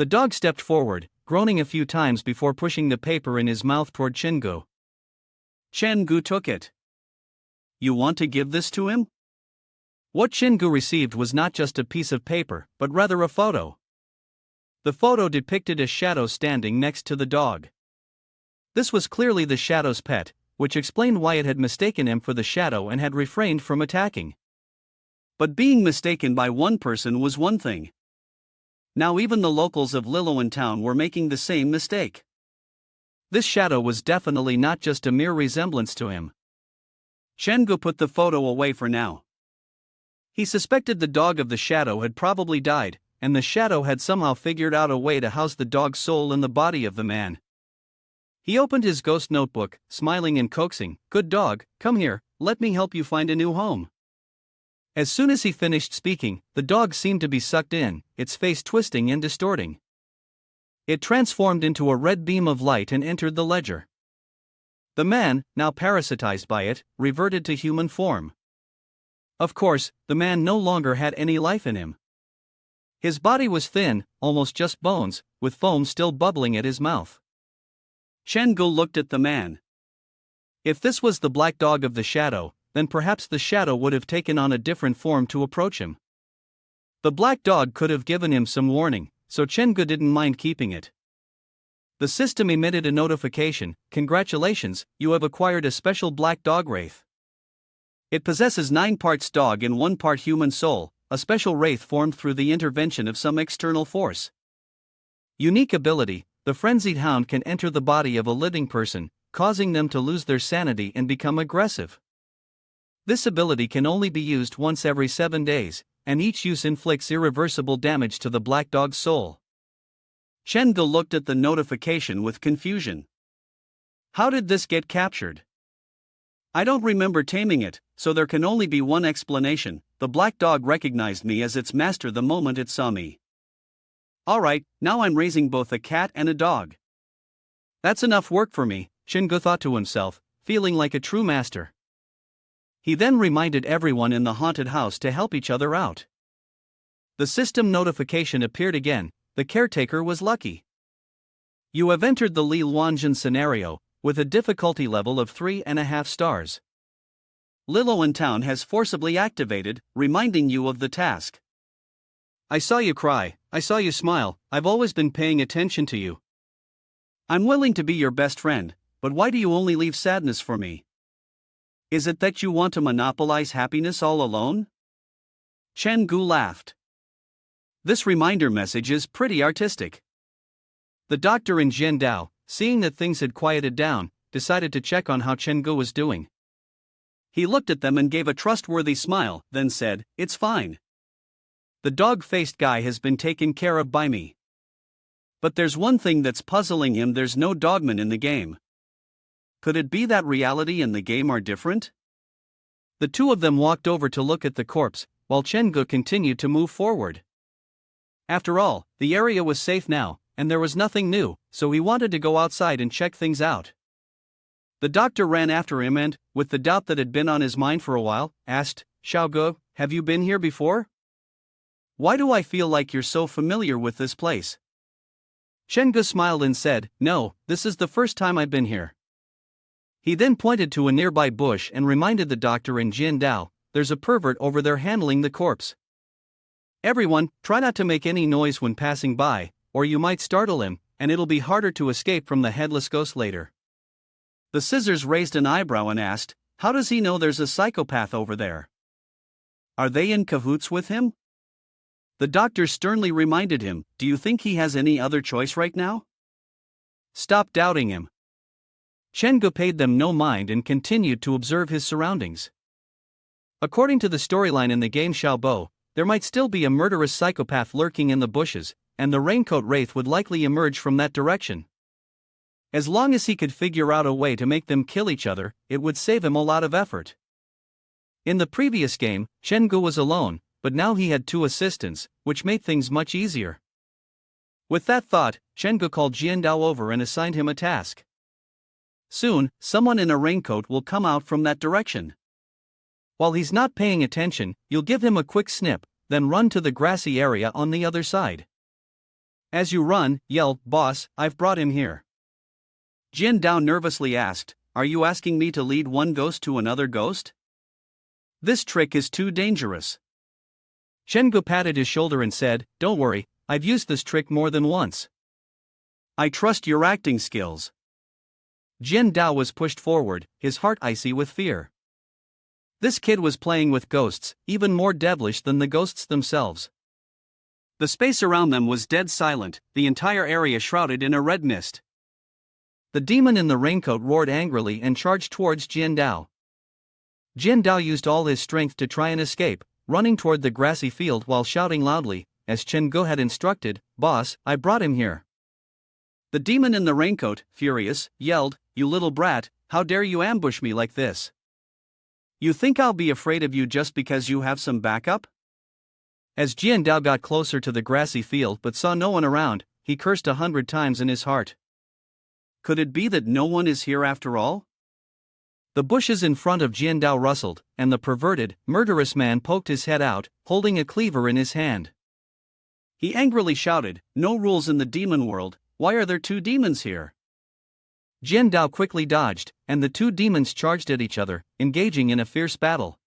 The dog stepped forward, groaning a few times before pushing the paper in his mouth toward Chengu. Chengu took it. You want to give this to him? What Chengu received was not just a piece of paper, but rather a photo. The photo depicted a shadow standing next to the dog. This was clearly the shadow's pet, which explained why it had mistaken him for the shadow and had refrained from attacking. But being mistaken by one person was one thing. Now even the locals of Lillowin Town were making the same mistake. This shadow was definitely not just a mere resemblance to him. Chengu put the photo away for now. He suspected the dog of the shadow had probably died, and the shadow had somehow figured out a way to house the dog's soul in the body of the man. He opened his ghost notebook, smiling and coaxing, "Good dog, come here, let me help you find a new home." As soon as he finished speaking, the dog seemed to be sucked in, its face twisting and distorting. It transformed into a red beam of light and entered the ledger. The man, now parasitized by it, reverted to human form. Of course, the man no longer had any life in him. His body was thin, almost just bones, with foam still bubbling at his mouth. Chengu looked at the man. If this was the black dog of the shadow, then perhaps the shadow would have taken on a different form to approach him. The black dog could have given him some warning, so Chengu didn't mind keeping it. The system emitted a notification, "Congratulations, you have acquired a special black dog wraith. It possesses 9 parts dog and 1 part human soul, a special wraith formed through the intervention of some external force. Unique ability, the frenzied hound can enter the body of a living person, causing them to lose their sanity and become aggressive. This ability can only be used once every 7 days, and each use inflicts irreversible damage to the black dog's soul." Chengu looked at the notification with confusion. How did this get captured? I don't remember taming it, so there can only be one explanation. The black dog recognized me as its master the moment it saw me. Alright, now I'm raising both a cat and a dog. That's enough work for me, Chengu thought to himself, feeling like a true master. He then reminded everyone in the haunted house to help each other out. The system notification appeared again. The caretaker was lucky. You have entered the Li Luanjin scenario, with a difficulty level of 3.5 stars. Lillowin Town has forcibly activated, reminding you of the task. I saw you cry, I saw you smile, I've always been paying attention to you. I'm willing to be your best friend, but why do you only leave sadness for me? Is it that you want to monopolize happiness all alone? Chengu laughed. This reminder message is pretty artistic. The doctor and Jian Dao, seeing that things had quieted down, decided to check on how Chengu was doing. He looked at them and gave a trustworthy smile, then said, "It's fine. The dog-faced guy has been taken care of by me. But there's one thing that's puzzling him: there's no dogman in the game. Could it be that reality and the game are different?" The two of them walked over to look at the corpse, while Chengu continued to move forward. After all, the area was safe now, and there was nothing new, so he wanted to go outside and check things out. The doctor ran after him and, with the doubt that had been on his mind for a while, asked, "Xiaogu, have you been here before? Why do I feel like you're so familiar with this place?" Chengu smiled and said, "No, this is the first time I've been here." He then pointed to a nearby bush and reminded the doctor and Jian Dao, "There's a pervert over there handling the corpse. Everyone, try not to make any noise when passing by, or you might startle him, and it'll be harder to escape from the headless ghost later." The scissors raised an eyebrow and asked, "How does he know there's a psychopath over there? Are they in cahoots with him?" The doctor sternly reminded him, "Do you think he has any other choice right now? Stop doubting him." Chengu paid them no mind and continued to observe his surroundings. According to the storyline in the game Xiaobo, there might still be a murderous psychopath lurking in the bushes, and the raincoat wraith would likely emerge from that direction. As long as he could figure out a way to make them kill each other, it would save him a lot of effort. In the previous game, Chengu was alone, but now he had 2 assistants, which made things much easier. With that thought, Chengu called Jian Dao over and assigned him a task. Soon, someone in a raincoat will come out from that direction. While he's not paying attention, you'll give him a quick snip, then run to the grassy area on the other side. As you run, yell, "Boss, I've brought him here." Jin Dao nervously asked, "Are you asking me to lead one ghost to another ghost? This trick is too dangerous." Chen-gu patted his shoulder and said, "Don't worry, I've used this trick more than once. I trust your acting skills." Jin Dao was pushed forward, his heart icy with fear. This kid was playing with ghosts, even more devilish than the ghosts themselves. The space around them was dead silent, the entire area shrouded in a red mist. The demon in the raincoat roared angrily and charged towards Jin Dao. Jin Dao used all his strength to try and escape, running toward the grassy field while shouting loudly, as Chen-gu had instructed, "Boss, I brought him here." The demon in the raincoat, furious, yelled, "You little brat, how dare you ambush me like this? You think I'll be afraid of you just because you have some backup?" As Jin Dao got closer to the grassy field but saw no one around, he cursed 100 times in his heart. Could it be that no one is here after all? The bushes in front of Jin Dao rustled, and the perverted, murderous man poked his head out, holding a cleaver in his hand. He angrily shouted, "No rules in the demon world, why are there two demons here?" Jin Dao quickly dodged, and the two demons charged at each other, engaging in a fierce battle.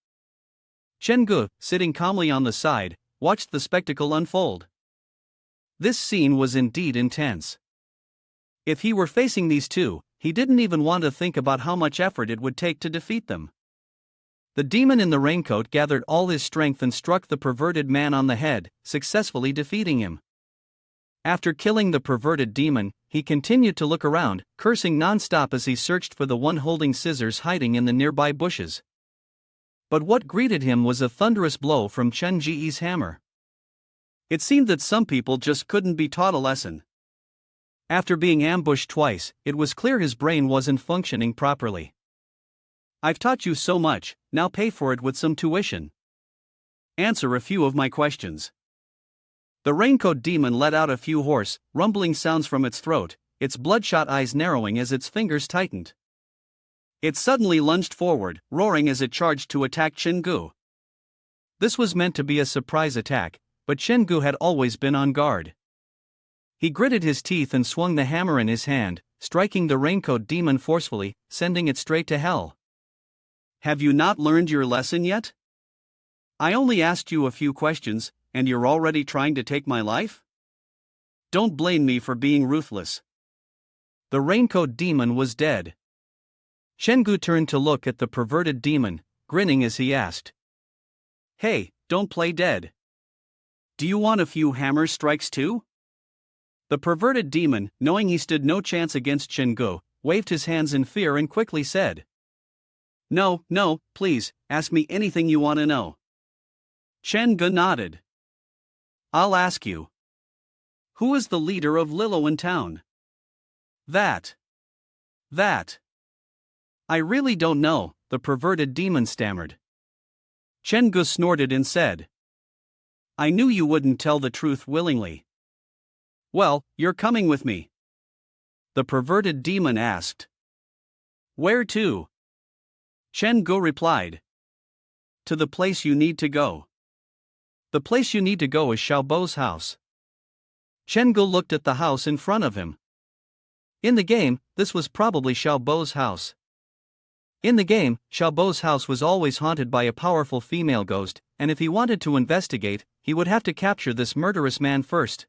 Chen-gu, sitting calmly on the side, watched the spectacle unfold. This scene was indeed intense. If he were facing these two, he didn't even want to think about how much effort it would take to defeat them. The demon in the raincoat gathered all his strength and struck the perverted man on the head, successfully defeating him. After killing the perverted demon, he continued to look around, cursing non-stop as he searched for the one holding scissors hiding in the nearby bushes. But what greeted him was a thunderous blow from Chen Ji's hammer. It seemed that some people just couldn't be taught a lesson. After being ambushed twice, it was clear his brain wasn't functioning properly. "I've taught you so much, now pay for it with some tuition. Answer a few of my questions." The raincoat demon let out a few hoarse, rumbling sounds from its throat, its bloodshot eyes narrowing as its fingers tightened. It suddenly lunged forward, roaring as it charged to attack Chen-gu. This was meant to be a surprise attack, but Chen-gu had always been on guard. He gritted his teeth and swung the hammer in his hand, striking the raincoat demon forcefully, sending it straight to hell. "Have you not learned your lesson yet? I only asked you a few questions, and you're already trying to take my life? Don't blame me for being ruthless." The raincoat demon was dead. Chen-gu turned to look at the perverted demon, grinning as he asked, "Hey, don't play dead. Do you want a few hammer strikes too?" The perverted demon, knowing he stood no chance against Chen-gu, waved his hands in fear and quickly said, No, please, ask me anything you want to know." Chen-gu nodded. "I'll ask you. Who is the leader of Lilo town?" That. "I really don't know," the perverted demon stammered. Chen-gu snorted and said, "I knew you wouldn't tell the truth willingly." "Well, you're coming with me." The perverted demon asked. "Where to?" Chen-gu replied. "To the place you need to go." "The place you need to go is Xiaobo's house." Chen-gu looked at the house in front of him. In the game, this was probably Xiaobo's house. In the game, Xiaobo's house was always haunted by a powerful female ghost, and if he wanted to investigate, he would have to capture this murderous man first.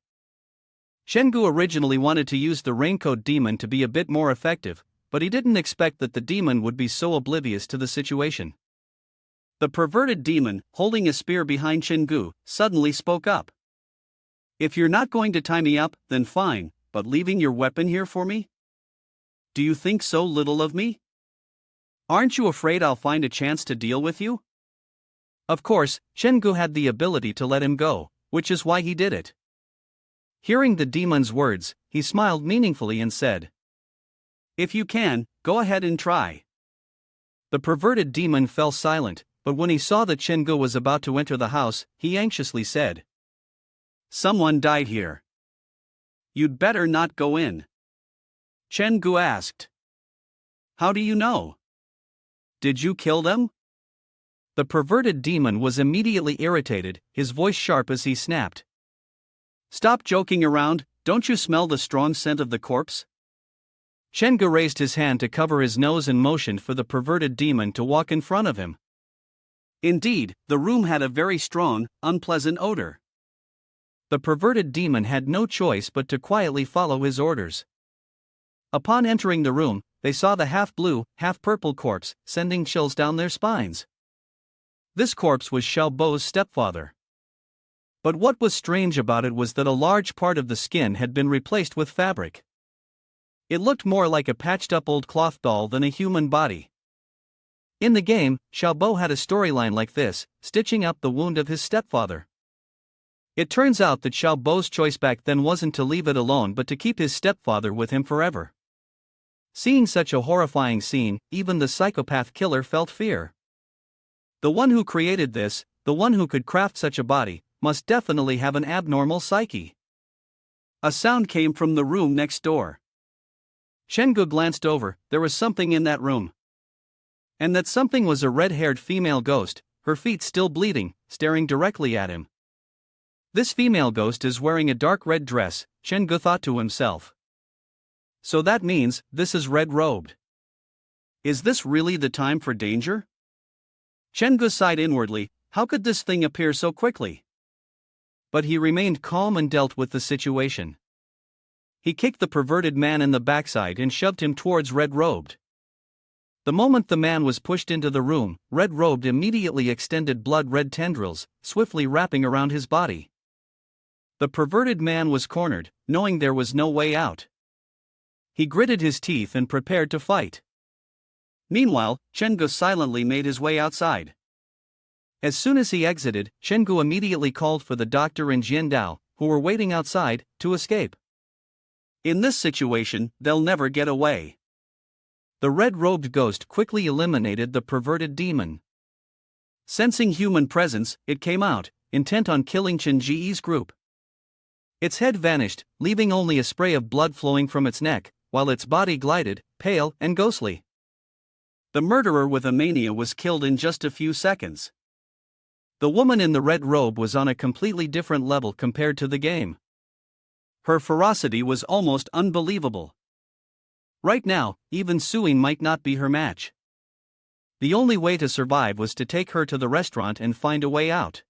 Chen-gu originally wanted to use the raincoat demon to be a bit more effective, but he didn't expect that the demon would be so oblivious to the situation. The perverted demon, holding a spear behind Chen-gu, suddenly spoke up. "If you're not going to tie me up, then fine, but leaving your weapon here for me? Do you think so little of me? Aren't you afraid I'll find a chance to deal with you?" Of course, Chen-gu had the ability to let him go, which is why he did it. Hearing the demon's words, he smiled meaningfully and said, "If you can, go ahead and try." The perverted demon fell silent, but when he saw that Chen-gu was about to enter the house, he anxiously said, "Someone died here. You'd better not go in." Chen-gu asked, "How do you know? Did you kill them?" The perverted demon was immediately irritated, his voice sharp as he snapped, "Stop joking around, Don't you smell the strong scent of the corpse? Chengu raised his hand to cover his nose and motioned for the perverted demon to walk in front of him. Indeed, the room had a very strong, unpleasant odor. The perverted demon had no choice but to quietly follow his orders. Upon entering the room, they saw the half-blue, half-purple corpse, sending chills down their spines. This corpse was Xiaobo's stepfather. But what was strange about it was that a large part of the skin had been replaced with fabric. It looked more like a patched-up old cloth doll than a human body. In the game, Xiaobo had a storyline like this, stitching up the wound of his stepfather. It turns out that Xiaobo's choice back then wasn't to leave it alone but to keep his stepfather with him forever. Seeing such a horrifying scene, even the psychopath killer felt fear. The one who created this, the one who could craft such a body, must definitely have an abnormal psyche. A sound came from the room next door. Chengu glanced over. There was something in that room. And that something was a red-haired female ghost, her feet still bleeding, staring directly at him. This female ghost is wearing a dark red dress, Chengu thought to himself. So that means, this is red-robed. Is this really the time for danger? Chengu sighed inwardly. How could this thing appear so quickly? But he remained calm and dealt with the situation. He kicked the perverted man in the backside and shoved him towards red-robed. The moment the man was pushed into the room, red-robed immediately extended blood-red tendrils, swiftly wrapping around his body. The perverted man was cornered, knowing there was no way out. He gritted his teeth and prepared to fight. Meanwhile, Chengu silently made his way outside. As soon as he exited, Chengu immediately called for the doctor and Jian Dao, who were waiting outside, to escape. In this situation, they'll never get away. The red-robed ghost quickly eliminated the perverted demon. Sensing human presence, it came out, intent on killing Chen Ji's group. Its head vanished, leaving only a spray of blood flowing from its neck, while its body glided, pale and ghostly. The murderer with a mania was killed in just a few seconds. The woman in the red robe was on a completely different level compared to the game. Her ferocity was almost unbelievable. Right now, even Suing might not be her match. The only way to survive was to take her to the restaurant and find a way out.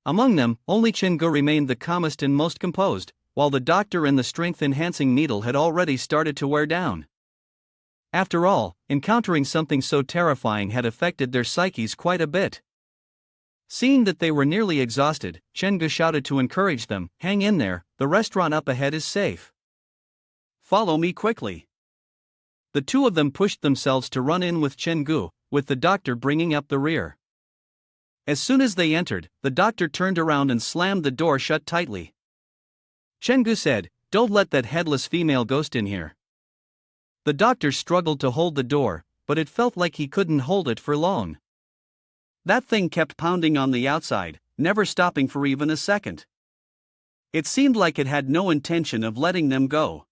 Among them, only Chengu remained the calmest and most composed, while the doctor and the strength-enhancing needle had already started to wear down. After all, encountering something so terrifying had affected their psyches quite a bit. Seeing that they were nearly exhausted, Chengu shouted to encourage them, "Hang in there, the restaurant up ahead is safe. Follow me quickly." The two of them pushed themselves to run in with Chengu, with the doctor bringing up the rear. As soon as they entered, the doctor turned around and slammed the door shut tightly. Chengu said, "Don't let that headless female ghost in here." The doctor struggled to hold the door, but it felt like he couldn't hold it for long. That thing kept pounding on the outside, never stopping for even a second. It seemed like it had no intention of letting them go.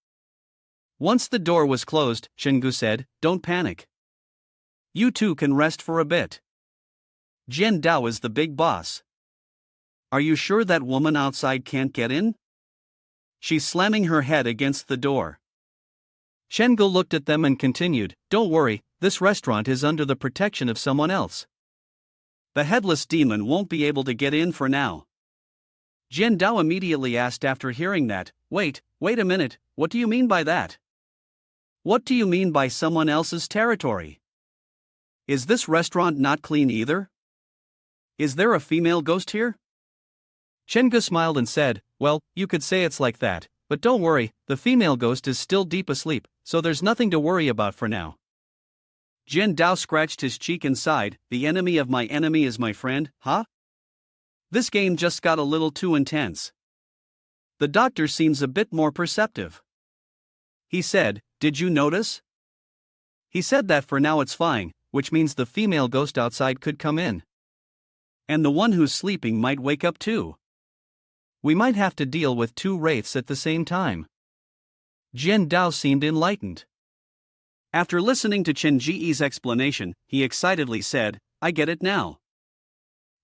Once the door was closed, Chengu said, "Don't panic. You two can rest for a bit. Jian Dao is the big boss. Are you sure that woman outside can't get in? She's slamming her head against the door." Chengu looked at them and continued, "Don't worry, this restaurant is under the protection of someone else. The headless demon won't be able to get in for now." Jian Dao immediately asked after hearing that, wait a minute, what do you mean by that? What do you mean by someone else's territory? Is this restaurant not clean either? Is there a female ghost here?" Chengu smiled and said, "Well, you could say it's like that, but don't worry, the female ghost is still deep asleep, so there's nothing to worry about for now." Jian Dao scratched his cheek and sighed, "The enemy of my enemy is my friend, huh? This game just got a little too intense." The doctor seems a bit more perceptive. He said, "Did you notice?" He said that for now it's fine, which means the female ghost outside could come in. And the one who's sleeping might wake up too. We might have to deal with two wraiths at the same time. Jian Dao seemed enlightened. After listening to Chen Ji's explanation, he excitedly said, "I get it now.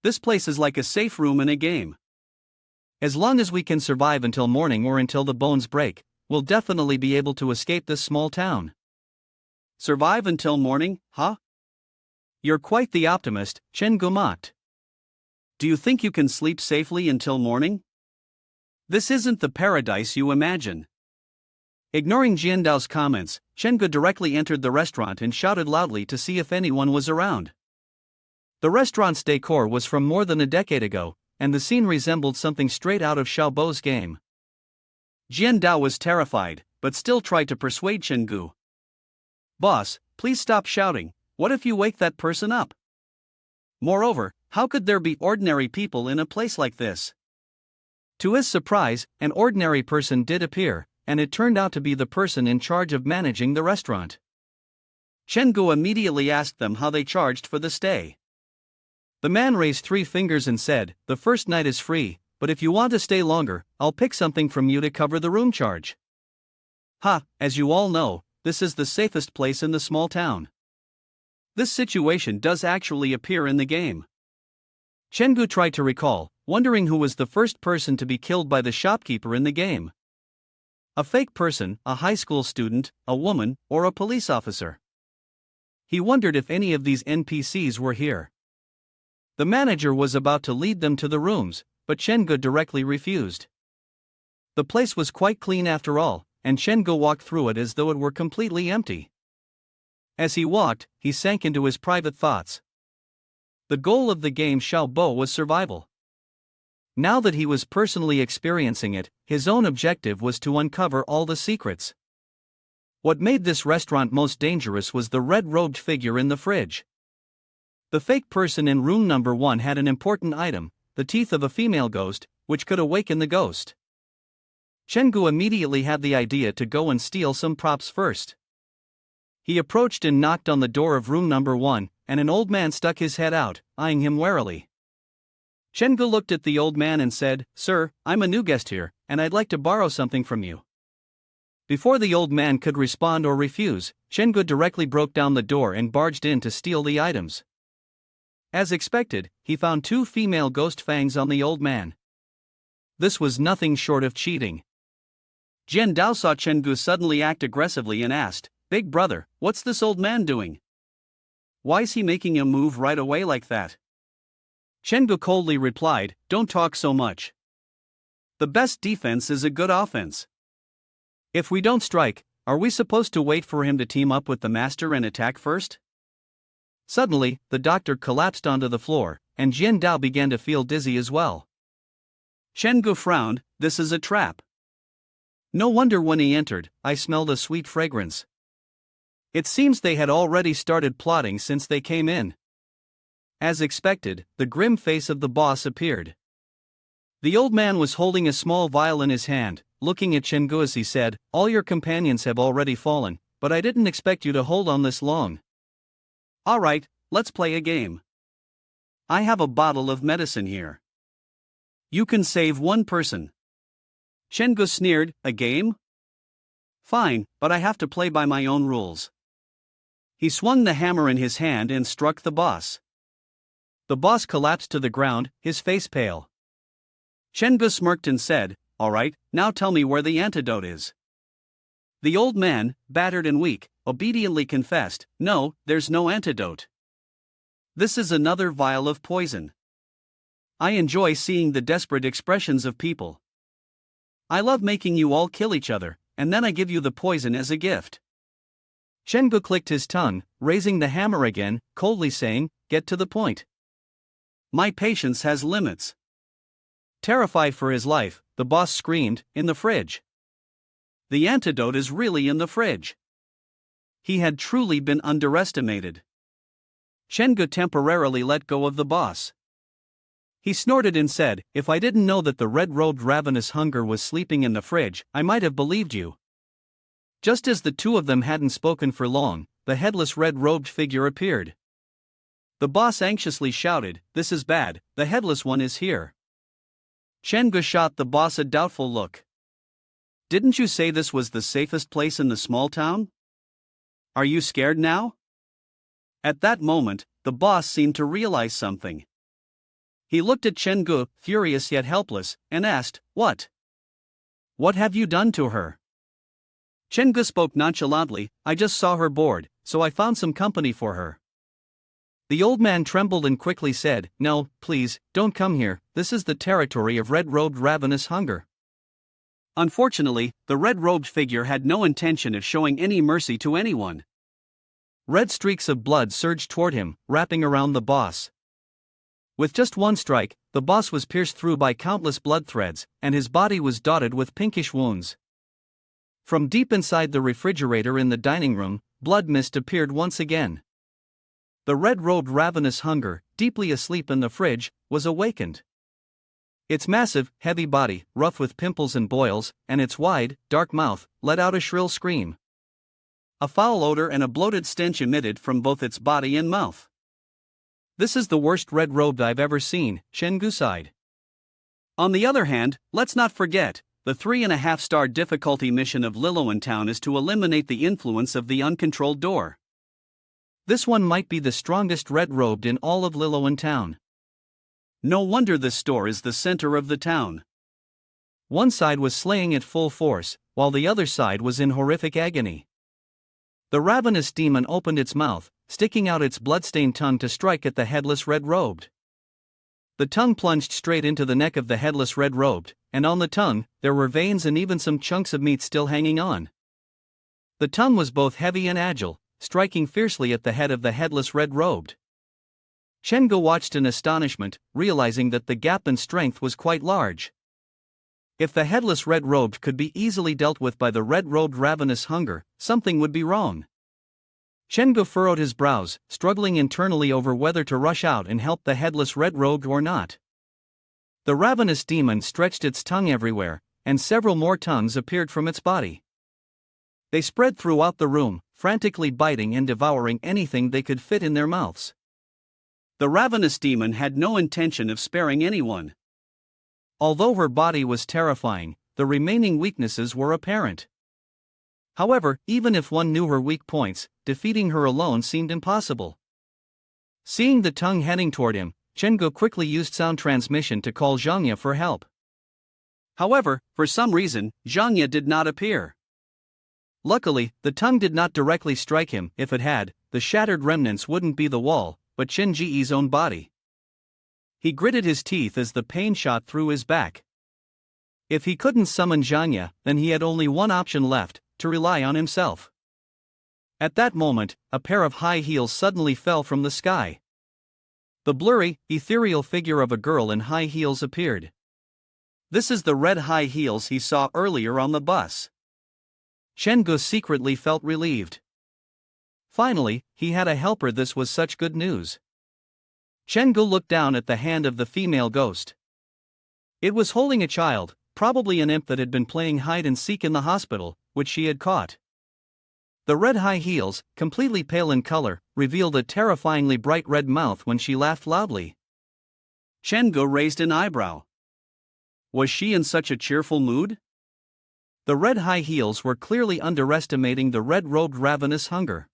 This place is like a safe room in a game. As long as we can survive until morning or until the bones break, we'll definitely be able to escape this small town. Survive until morning, huh? You're quite the optimist, Chen-gu mocked. Do you think you can sleep safely until morning? This isn't the paradise you imagine. Ignoring Jiandao's comments, Chen-gu directly entered the restaurant and shouted loudly to see if anyone was around. The restaurant's decor was from more than a decade ago, and the scene resembled something straight out of Xiaobo's game. Jiandao was terrified, but still tried to persuade Chen-gu. Boss, please stop shouting, what if you wake that person up? Moreover, how could there be ordinary people in a place like this? To his surprise, an ordinary person did appear, and it turned out to be the person in charge of managing the restaurant. Chen-gu immediately asked them how they charged for the stay. The man raised 3 fingers and said, "The first night is free, but if you want to stay longer, I'll pick something from you to cover the room charge." Ha, as you all know, this is the safest place in the small town. This situation does actually appear in the game. Chen-gu tried to recall, wondering who was the first person to be killed by the shopkeeper in the game. A fake person, a high school student, a woman, or a police officer. He wondered if any of these NPCs were here. The manager was about to lead them to the rooms, but Chen-gu directly refused. The place was quite clean after all, and Chen-gu walked through it as though it were completely empty. As he walked, he sank into his private thoughts. The goal of the game Xiaobo was survival. Now that he was personally experiencing it, his own objective was to uncover all the secrets. What made this restaurant most dangerous was the red-robed figure in the fridge. The fake person in room number 1 had an important item, the teeth of a female ghost, which could awaken the ghost. Chen-gu immediately had the idea to go and steal some props first. He approached and knocked on the door of room number 1, and an old man stuck his head out, eyeing him warily. Chen-gu looked at the old man and said, "Sir, I'm a new guest here, and I'd like to borrow something from you." Before the old man could respond or refuse, Chen-gu directly broke down the door and barged in to steal the items. As expected, he found 2 female ghost fangs on the old man. This was nothing short of cheating. Jiandao saw Chen-gu suddenly act aggressively and asked, "Big brother, what's this old man doing? Why's he making a move right away like that?" Chen-gu coldly replied, "Don't talk so much. The best defense is a good offense. If we don't strike, are we supposed to wait for him to team up with the master and attack first?" Suddenly, the doctor collapsed onto the floor, and Jiandao began to feel dizzy as well. Chen-gu frowned, "This is a trap." No wonder when he entered, I smelled a sweet fragrance. It seems they had already started plotting since they came in. As expected, the grim face of the boss appeared. The old man was holding a small vial in his hand, looking at Chen-gu as he said, "All your companions have already fallen, but I didn't expect you to hold on this long." "Alright, let's play a game. I have a bottle of medicine here. You can save 1 person." Chen-gu sneered, "A game? Fine, but I have to play by my own rules." He swung the hammer in his hand and struck the boss. The boss collapsed to the ground, his face pale. Chen-gu smirked and said, "Alright, now tell me where the antidote is." The old man, battered and weak, obediently confessed, "No, there's no antidote. This is another vial of poison." I enjoy seeing the desperate expressions of people. I love making you all kill each other, and then I give you the poison as a gift. Chen-gu clicked his tongue, raising the hammer again, coldly saying, "Get to the point." My patience has limits. Terrified for his life, the boss screamed, "In the fridge." The antidote is really in the fridge. He had truly been underestimated. Chen-gu temporarily let go of the boss. He snorted and said, "If I didn't know that the red-robed ravenous hunger was sleeping in the fridge, I might have believed you." Just as the 2 of them hadn't spoken for long, the headless red-robed figure appeared. The boss anxiously shouted, "This is bad, the headless one is here." Chen-gu shot the boss a doubtful look. "Didn't you say this was the safest place in the small town? Are you scared now?" At that moment, the boss seemed to realize something. He looked at Chenggu, furious yet helpless, and asked, "What? What have you done to her?" Chenggu spoke nonchalantly, "I just saw her bored, so I found some company for her." The old man trembled and quickly said, "No, please, don't come here, this is the territory of red-robed ravenous hunger." Unfortunately, the red-robed figure had no intention of showing any mercy to anyone. Red streaks of blood surged toward him, wrapping around the boss. With just one strike, the boss was pierced through by countless blood threads, and his body was dotted with pinkish wounds. From deep inside the refrigerator in the dining room, blood mist appeared once again. The red-robed ravenous hunger, deeply asleep in the fridge, was awakened. Its massive, heavy body, rough with pimples and boils, and its wide, dark mouth, let out a shrill scream. A foul odor and a bloated stench emitted from both its body and mouth. "This is the worst red-robed I've ever seen," Chenggu sighed. On the other hand, let's not forget, the 3.5-star difficulty mission of Lilloan Town is to eliminate the influence of the uncontrolled door. This one might be the strongest red-robed in all of Lilloan Town. No wonder this store is the center of the town. One side was slaying at full force, while the other side was in horrific agony. The ravenous demon opened its mouth, sticking out its bloodstained tongue to strike at the headless red-robed. The tongue plunged straight into the neck of the headless red-robed, and on the tongue, there were veins and even some chunks of meat still hanging on. The tongue was both heavy and agile, striking fiercely at the head of the headless red-robed. Chenggu watched in astonishment, realizing that the gap in strength was quite large. If the headless red-robed could be easily dealt with by the red-robed ravenous hunger, something would be wrong. Chenggu furrowed his brows, struggling internally over whether to rush out and help the headless red-robed or not. The ravenous demon stretched its tongue everywhere, and several more tongues appeared from its body. They spread throughout the room, frantically biting and devouring anything they could fit in their mouths. The ravenous demon had no intention of sparing anyone. Although her body was terrifying, the remaining weaknesses were apparent. However, even if one knew her weak points, defeating her alone seemed impossible. Seeing the tongue heading toward him, Chenggu quickly used sound transmission to call Zhangya for help. However, for some reason, Zhangya did not appear. Luckily, the tongue did not directly strike him. If it had, the shattered remnants wouldn't be the wall, but Chen Ji's own body. He gritted his teeth as the pain shot through his back. If he couldn't summon Zhangya, then he had only one option left, to rely on himself. At that moment, a pair of high heels suddenly fell from the sky. The blurry, ethereal figure of a girl in high heels appeared. This is the red high heels he saw earlier on the bus. Chenggu secretly felt relieved. Finally, he had a helper. This was such good news. Chenggu looked down at the hand of the female ghost. It was holding a child, probably an imp that had been playing hide and seek in the hospital, which she had caught. The red high heels, completely pale in color, revealed a terrifyingly bright red mouth when she laughed loudly. Chenggu raised an eyebrow. Was she in such a cheerful mood? The red high heels were clearly underestimating the red-robed ravenous hunger.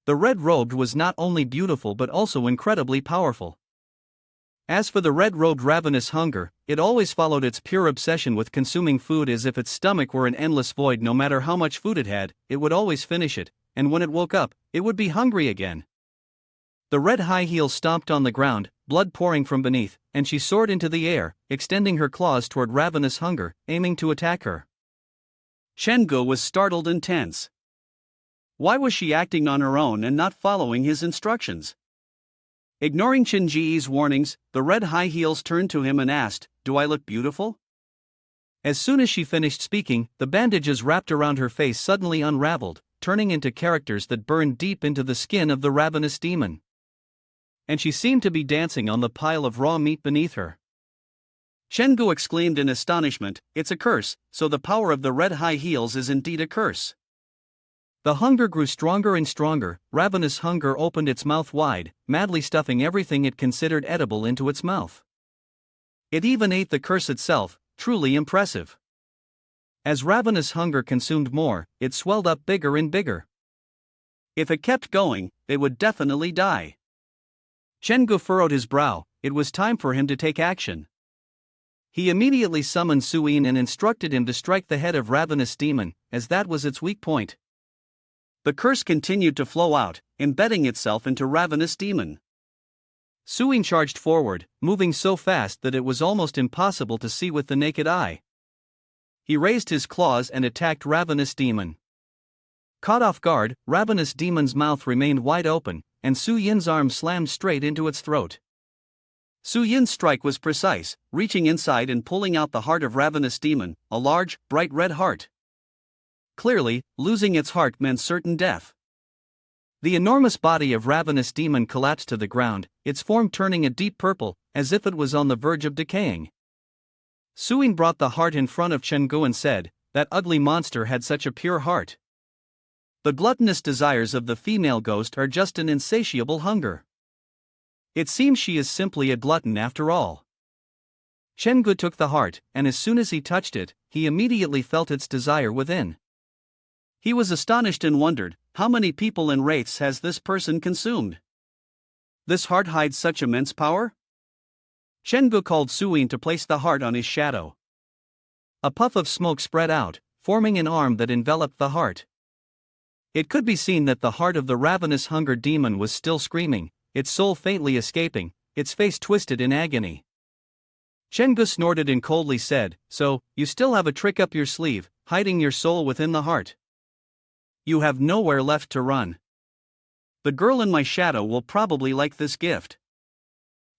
The red-robed was not only beautiful but also incredibly powerful. As for the red-robed ravenous hunger, it always followed its pure obsession with consuming food as if its stomach were an endless void. No matter how much food it had, it would always finish it, and when it woke up, it would be hungry again. The red high heels stomped on the ground, blood pouring from beneath, and she soared into the air, extending her claws toward ravenous hunger, aiming to attack her. Chenggu was startled and tense. Why was she acting on her own and not following his instructions? Ignoring Chen Ji's warnings, the red high heels turned to him and asked, "Do I look beautiful?" As soon as she finished speaking, the bandages wrapped around her face suddenly unraveled, turning into characters that burned deep into the skin of the ravenous demon. And she seemed to be dancing on the pile of raw meat beneath her. Chenggu exclaimed in astonishment, "It's a curse, so the power of the red high heels is indeed a curse." The hunger grew stronger and stronger. Ravenous hunger opened its mouth wide, madly stuffing everything it considered edible into its mouth. It even ate the curse itself, truly impressive. As ravenous hunger consumed more, it swelled up bigger and bigger. If it kept going, they would definitely die. Chenggu furrowed his brow, it was time for him to take action. He immediately summoned Suin and instructed him to strike the head of Ravenous Demon, as that was its weak point. The curse continued to flow out, embedding itself into Ravenous Demon. Suin charged forward, moving so fast that it was almost impossible to see with the naked eye. He raised his claws and attacked Ravenous Demon. Caught off guard, Ravenous Demon's mouth remained wide open, and Su Yin's arm slammed straight into its throat. Su Yin's strike was precise, reaching inside and pulling out the heart of Ravenous Demon, a large, bright red heart. Clearly, losing its heart meant certain death. The enormous body of Ravenous Demon collapsed to the ground, its form turning a deep purple, as if it was on the verge of decaying. Suin brought the heart in front of Chenggu and said, "That ugly monster had such a pure heart. The gluttonous desires of the female ghost are just an insatiable hunger. It seems she is simply a glutton after all." Chenggu took the heart, and as soon as he touched it, he immediately felt its desire within. He was astonished and wondered, how many people and wraiths has this person consumed? This heart hides such immense power? Chenggu called Suin to place the heart on his shadow. A puff of smoke spread out, forming an arm that enveloped the heart. It could be seen that the heart of the ravenous hunger demon was still screaming, its soul faintly escaping, its face twisted in agony. Chenggu snorted and coldly said, "So, you still have a trick up your sleeve, hiding your soul within the heart. You have nowhere left to run. The girl in my shadow will probably like this gift."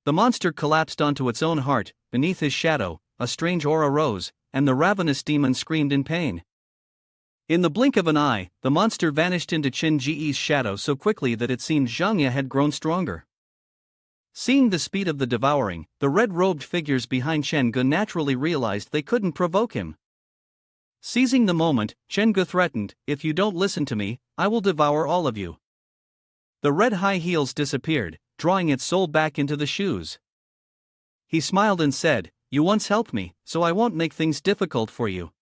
The monster collapsed onto its own heart. Beneath his shadow, a strange aura rose, and the ravenous demon screamed in pain. In the blink of an eye, the monster vanished into Qin Ji's shadow so quickly that it seemed Zhang Ye had grown stronger. Seeing the speed of the devouring, the red-robed figures behind Chenggu naturally realized they couldn't provoke him. Seizing the moment, Chenggu threatened, "If you don't listen to me, I will devour all of you." The red high heels disappeared, drawing its soul back into the shoes. He smiled and said, "You once helped me, so I won't make things difficult for you.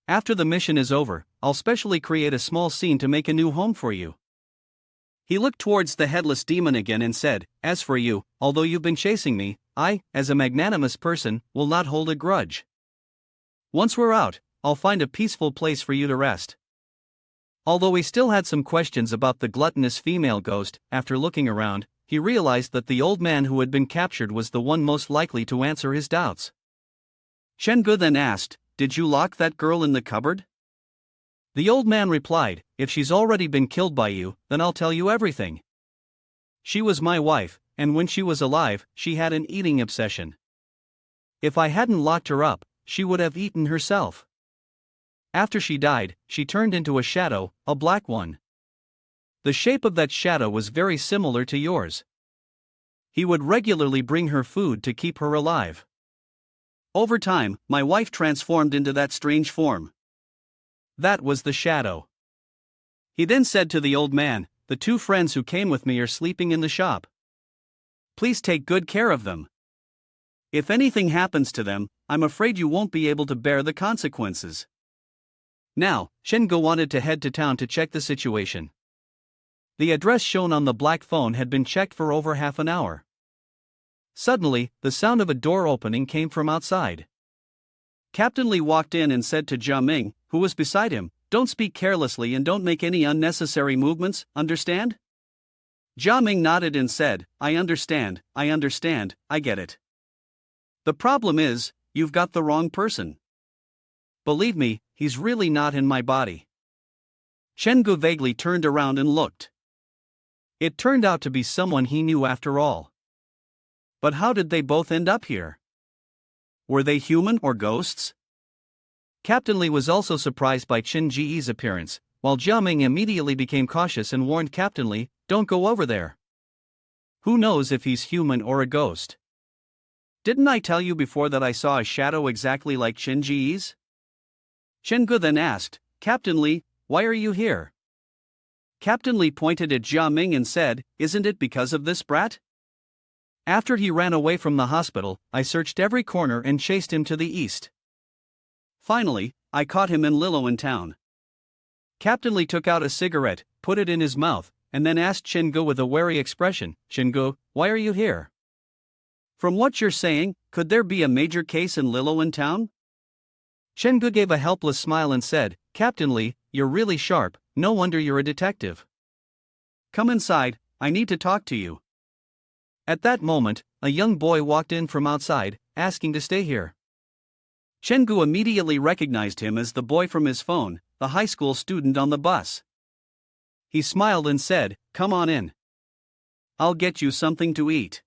After the mission is over, I'll specially create a small scene to make a new home for you." He looked towards the headless demon again and said, "As for you, although you've been chasing me, I, as a magnanimous person, will not hold a grudge. Once we're out, I'll find a peaceful place for you to rest." Although he still had some questions about the gluttonous female ghost, after looking around, he realized that the old man who had been captured was the one most likely to answer his doubts. Chenggu then asked, "Did you lock that girl in the cupboard?" The old man replied, "If she's already been killed by you, then I'll tell you everything. She was my wife, and when she was alive, she had an eating obsession. If I hadn't locked her up, she would have eaten herself. After she died, she turned into a shadow, a black one. The shape of that shadow was very similar to yours. He would regularly bring her food to keep her alive. Over time, my wife transformed into that strange form. That was the shadow." He then said to the old man, "The two friends who came with me are sleeping in the shop. Please take good care of them. If anything happens to them, I'm afraid you won't be able to bear the consequences." Now, Chenggu wanted to head to town to check the situation. The address shown on the black phone had been checked for over half an hour. Suddenly, the sound of a door opening came from outside. Captain Li walked in and said to Jia Ming, who was beside him, "Don't speak carelessly and don't make any unnecessary movements, understand?" Jia Ming nodded and said, I understand, I get it. The problem is, you've got the wrong person. Believe me, he's really not in my body." Chenggu vaguely turned around and looked. It turned out to be someone he knew after all. But how did they both end up here? Were they human or ghosts? Captain Li was also surprised by Qin Ji's appearance, while Jia Ming immediately became cautious and warned Captain Li, "Don't go over there. Who knows if he's human or a ghost? Didn't I tell you before that I saw a shadow exactly like Qin Ji's?" Chenggu then asked, "Captain Li, why are you here?" Captain Li pointed at Jia Ming and said, "Isn't it because of this brat? After he ran away from the hospital, I searched every corner and chased him to the east. Finally, I caught him in Lilloan town." Captain Li took out a cigarette, put it in his mouth, and then asked Chenggu with a wary expression, "Chenggu, why are you here?" From what you're saying, could there be a major case in Lilloan Town? Chengu gave a helpless smile and said, Captain Lee, you're really sharp, no wonder you're a detective. Come inside, I need to talk to you. At that moment, a young boy walked in from outside, asking to stay here. Chengu immediately recognized him as the boy from his phone, the high school student on the bus. He smiled and said, Come on in. I'll get you something to eat.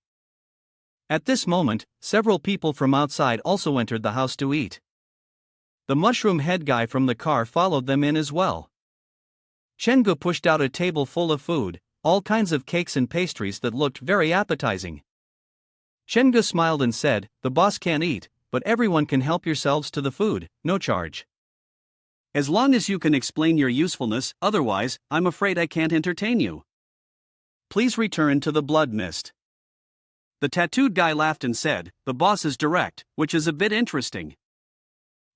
At this moment, several people from outside also entered the house to eat. The mushroom head guy from the car followed them in as well. Chengu pushed out a table full of food, all kinds of cakes and pastries that looked very appetizing. Chengu smiled and said, The boss can't eat, but everyone can help yourselves to the food, no charge. As long as you can explain your usefulness, otherwise, I'm afraid I can't entertain you. Please return to the blood mist. The tattooed guy laughed and said, The boss is direct, which is a bit interesting.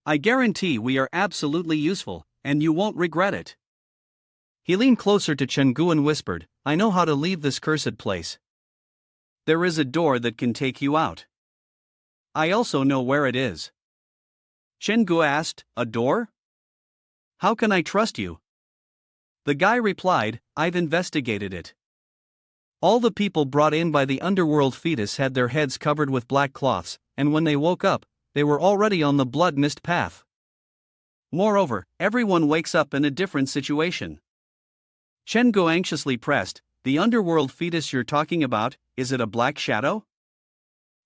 I guarantee we are absolutely useful, and you won't regret it. He leaned closer to Chengu and whispered, I know how to leave this cursed place. There is a door that can take you out. I also know where it is. Chengu asked, A door? How can I trust you? The guy replied, I've investigated it. All the people brought in by the underworld fetus had their heads covered with black cloths, and when they woke up, they were already on the blood mist path. Moreover, everyone wakes up in a different situation. Chengu anxiously pressed, The underworld fetus you're talking about, is it a black shadow?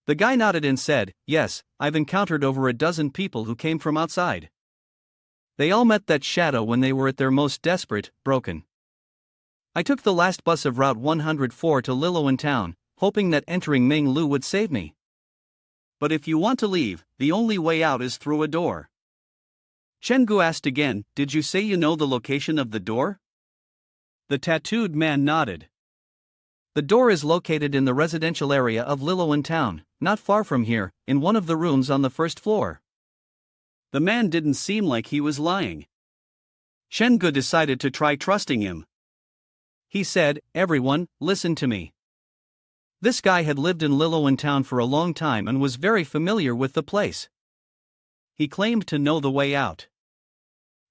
The guy nodded and said, Yes, I've encountered over a dozen people who came from outside. They all met that shadow when they were at their most desperate, broken. I took the last bus of Route 104 to Lilloan Town, hoping that entering Minglu would save me. But if you want to leave, the only way out is through a door. Chengu asked again, Did you say you know the location of the door? The tattooed man nodded. The door is located in the residential area of Lilloan Town, not far from here, in one of the rooms on the first floor. The man didn't seem like he was lying. Chengu decided to try trusting him. He said, Everyone, listen to me. This guy had lived in Lilloan Town for a long time and was very familiar with the place. He claimed to know the way out.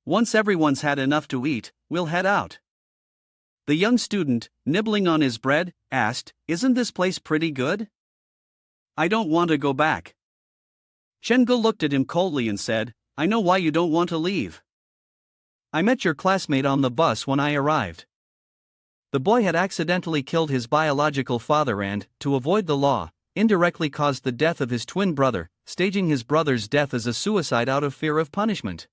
Once everyone's had enough to eat, we'll head out. The young student, nibbling on his bread, asked, Isn't this place pretty good? I don't want to go back. Chengu looked at him coldly and said, I know why you don't want to leave. I met your classmate on the bus when I arrived. The boy had accidentally killed his biological father and, to avoid the law, indirectly caused the death of his twin brother, staging his brother's death as a suicide out of fear of punishment.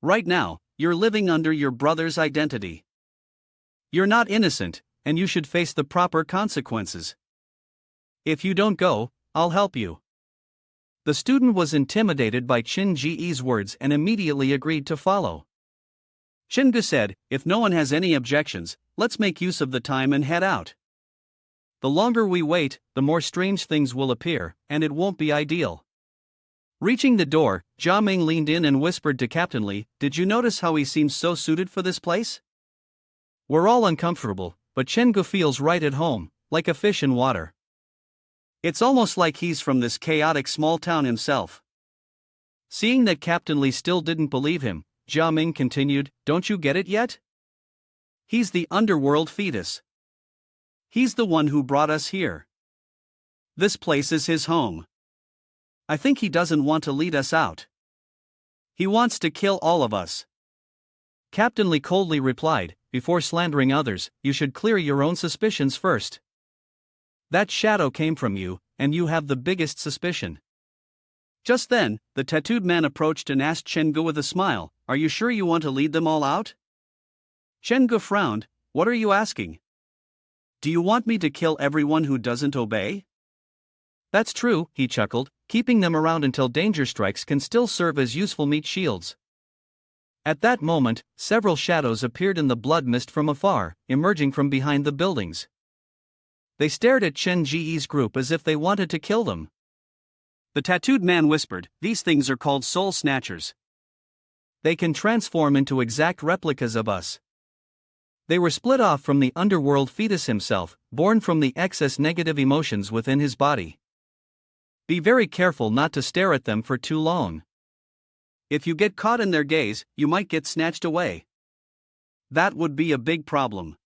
Right now, you're living under your brother's identity. You're not innocent, and you should face the proper consequences. If you don't go, I'll help you. The student was intimidated by Chin Ji's words and immediately agreed to follow. Chengu said, If no one has any objections, let's make use of the time and head out. The longer we wait, the more strange things will appear, and it won't be ideal. Reaching the door, Jia Ming leaned in and whispered to Captain Lee, Did you notice how he seems so suited for this place? We're all uncomfortable, but Chengu feels right at home, like a fish in water. It's almost like he's from this chaotic small town himself. Seeing that Captain Lee still didn't believe him, Jia Ming continued, Don't you get it yet? He's the underworld fetus. He's the one who brought us here. This place is his home. I think he doesn't want to lead us out. He wants to kill all of us. Captain Lee coldly replied, Before slandering others, you should clear your own suspicions first. That shadow came from you, and you have the biggest suspicion. Just then, the tattooed man approached and asked Chengu with a smile, Are you sure you want to lead them all out? Chengu frowned, What are you asking? Do you want me to kill everyone who doesn't obey? That's true, he chuckled, keeping them around until danger strikes can still serve as useful meat shields. At that moment, several shadows appeared in the blood mist from afar, emerging from behind the buildings. They stared at Chen Ji's group as if they wanted to kill them. The tattooed man whispered, These things are called soul snatchers. They can transform into exact replicas of us. They were split off from the underworld fetus himself, born from the excess negative emotions within his body. Be very careful not to stare at them for too long. If you get caught in their gaze, you might get snatched away. That would be a big problem.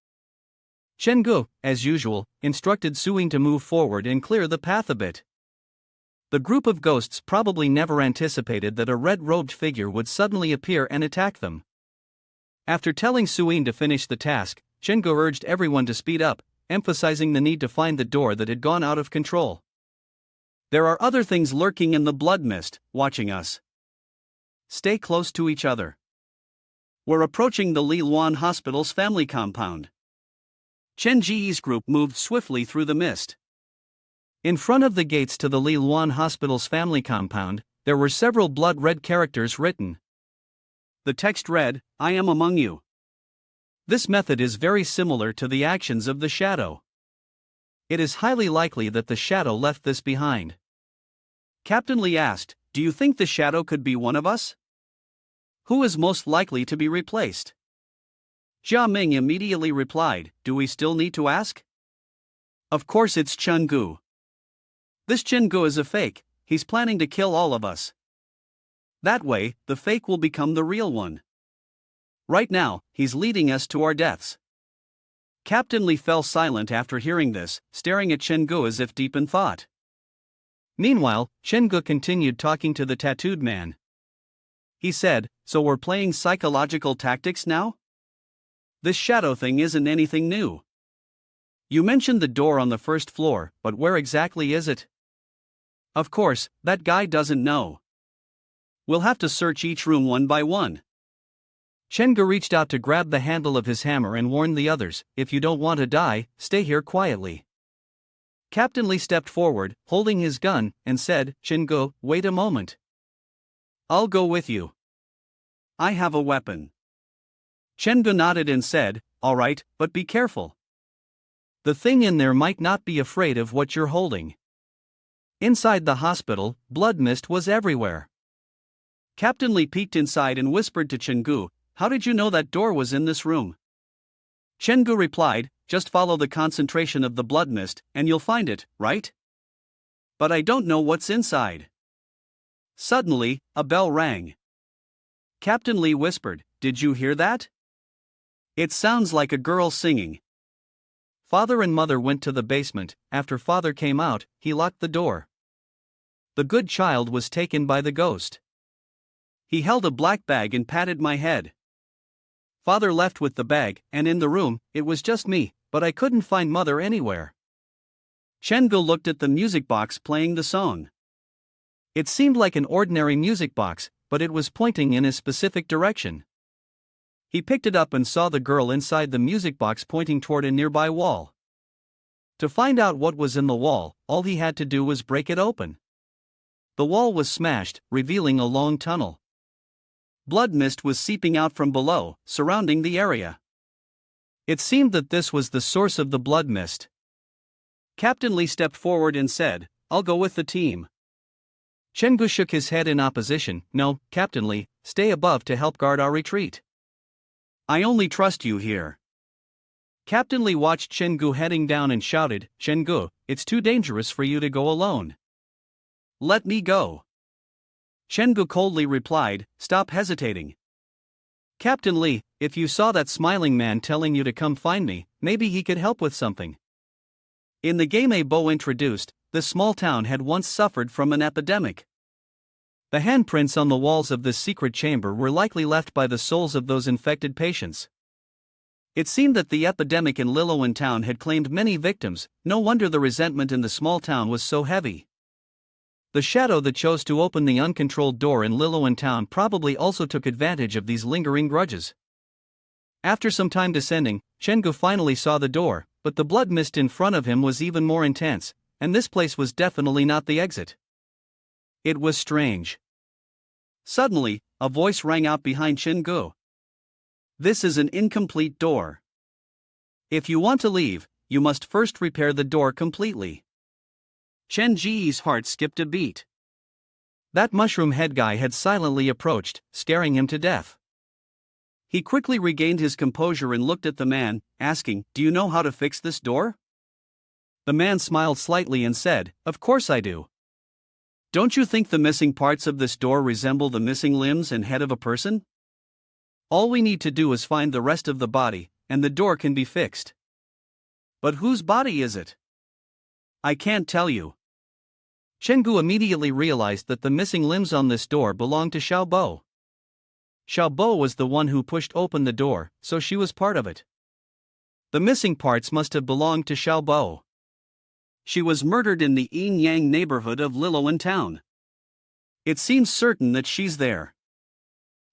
Chen-gu, as usual, instructed Suing to move forward and clear the path a bit. The group of ghosts probably never anticipated that a red-robed figure would suddenly appear and attack them. After telling Suing to finish the task, Chen-gu urged everyone to speed up, emphasizing the need to find the door that had gone out of control. There are other things lurking in the blood mist, watching us. Stay close to each other. We're approaching the Li Luan Hospital's family compound. Chen Ji's group moved swiftly through the mist. In front of the gates to the Li Luan Hospital's family compound, there were several blood-red characters written. The text read, "I am among you." This method is very similar to the actions of the shadow. It is highly likely that the shadow left this behind. Captain Li asked, "Do you think the shadow could be one of us? Who is most likely to be replaced?" Jia Ming immediately replied, "Do we still need to ask? Of course it's Chen-gu. This Chen-gu is a fake, he's planning to kill all of us. That way, the fake will become the real one. Right now, he's leading us to our deaths." Captain Li fell silent after hearing this, staring at Chen-gu as if deep in thought. Meanwhile, Chen-gu continued talking to the tattooed man. He said, "So we're playing psychological tactics now? This shadow thing isn't anything new. You mentioned the door on the first floor, but where exactly is it?" "Of course, that guy doesn't know. We'll have to search each room one by one." Chen-gu reached out to grab the handle of his hammer and warned the others, "If you don't want to die, stay here quietly." Captain Li stepped forward, holding his gun, and said, "Chen-gu, wait a moment. I'll go with you. I have a weapon." Chen-gu nodded and said, "All right, but be careful. The thing in there might not be afraid of what you're holding." Inside the hospital, blood mist was everywhere. Captain Li peeked inside and whispered to Chen-gu, "How did you know that door was in this room?" Chen-gu replied, "Just follow the concentration of the blood mist, and you'll find it, right? But I don't know what's inside." Suddenly, a bell rang. Captain Li whispered, "Did you hear that? It sounds like a girl singing." Father and mother went to the basement. After father came out, he locked the door. The good child was taken by the ghost. He held a black bag and patted my head. Father left with the bag, and in the room, it was just me, but I couldn't find mother anywhere. Chen-gu looked at the music box playing the song. It seemed like an ordinary music box, but it was pointing in a specific direction. He picked it up and saw the girl inside the music box pointing toward a nearby wall. To find out what was in the wall, all he had to do was break it open. The wall was smashed, revealing a long tunnel. Blood mist was seeping out from below, surrounding the area. It seemed that this was the source of the blood mist. Captain Li stepped forward and said, "I'll go with the team." Chen-gu shook his head in opposition. "No, Captain Li, stay above to help guard our retreat. I only trust you here." Captain Li watched Chen-gu heading down and shouted, "Chen-gu, it's too dangerous for you to go alone. Let me go." Chen-gu coldly replied, "Stop hesitating. Captain Li, if you saw that smiling man telling you to come find me, maybe he could help with something." In the game A Bo introduced, this small town had once suffered from an epidemic. The handprints on the walls of this secret chamber were likely left by the souls of those infected patients. It seemed that the epidemic in Liluan town had claimed many victims. No wonder the resentment in the small town was so heavy. The shadow that chose to open the uncontrolled door in Liluan town probably also took advantage of these lingering grudges. After some time descending, Chen-gu finally saw the door, but the blood mist in front of him was even more intense, and this place was definitely not the exit. It was strange. Suddenly, a voice rang out behind Chen-gu. "This is an incomplete door. If you want to leave, you must first repair the door completely." Chen Ji's heart skipped a beat. That mushroom head guy had silently approached, scaring him to death. He quickly regained his composure and looked at the man, asking, "Do you know how to fix this door?" The man smiled slightly and said, "Of course I do. Don't you think the missing parts of this door resemble the missing limbs and head of a person? All we need to do is find the rest of the body, and the door can be fixed. But whose body is it? I can't tell you. Chenggu immediately realized that the missing limbs on this door belonged to Xiaobo. Xiaobo was the one who pushed open the door, so she was part of it. The missing parts must have belonged to Xiaobo. She was murdered in the Yin-Yang neighborhood of Liloan town. It seems certain that she's there.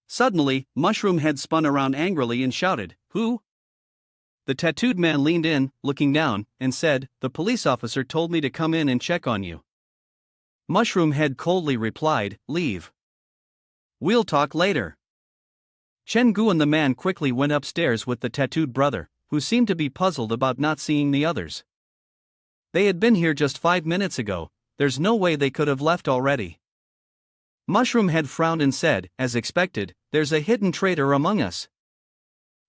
Suddenly, Mushroom Head spun around angrily and shouted, "Who?" The tattooed man leaned in, looking down, and said, "The police officer told me to come in and check on you." Mushroom Head coldly replied, "Leave. We'll talk later." Chenggu and the man quickly went upstairs with the tattooed brother, who seemed to be puzzled about not seeing the others. They had been here just 5 minutes ago, there's no way they could have left already. Mushroom Head frowned and said, "As expected, there's a hidden traitor among us.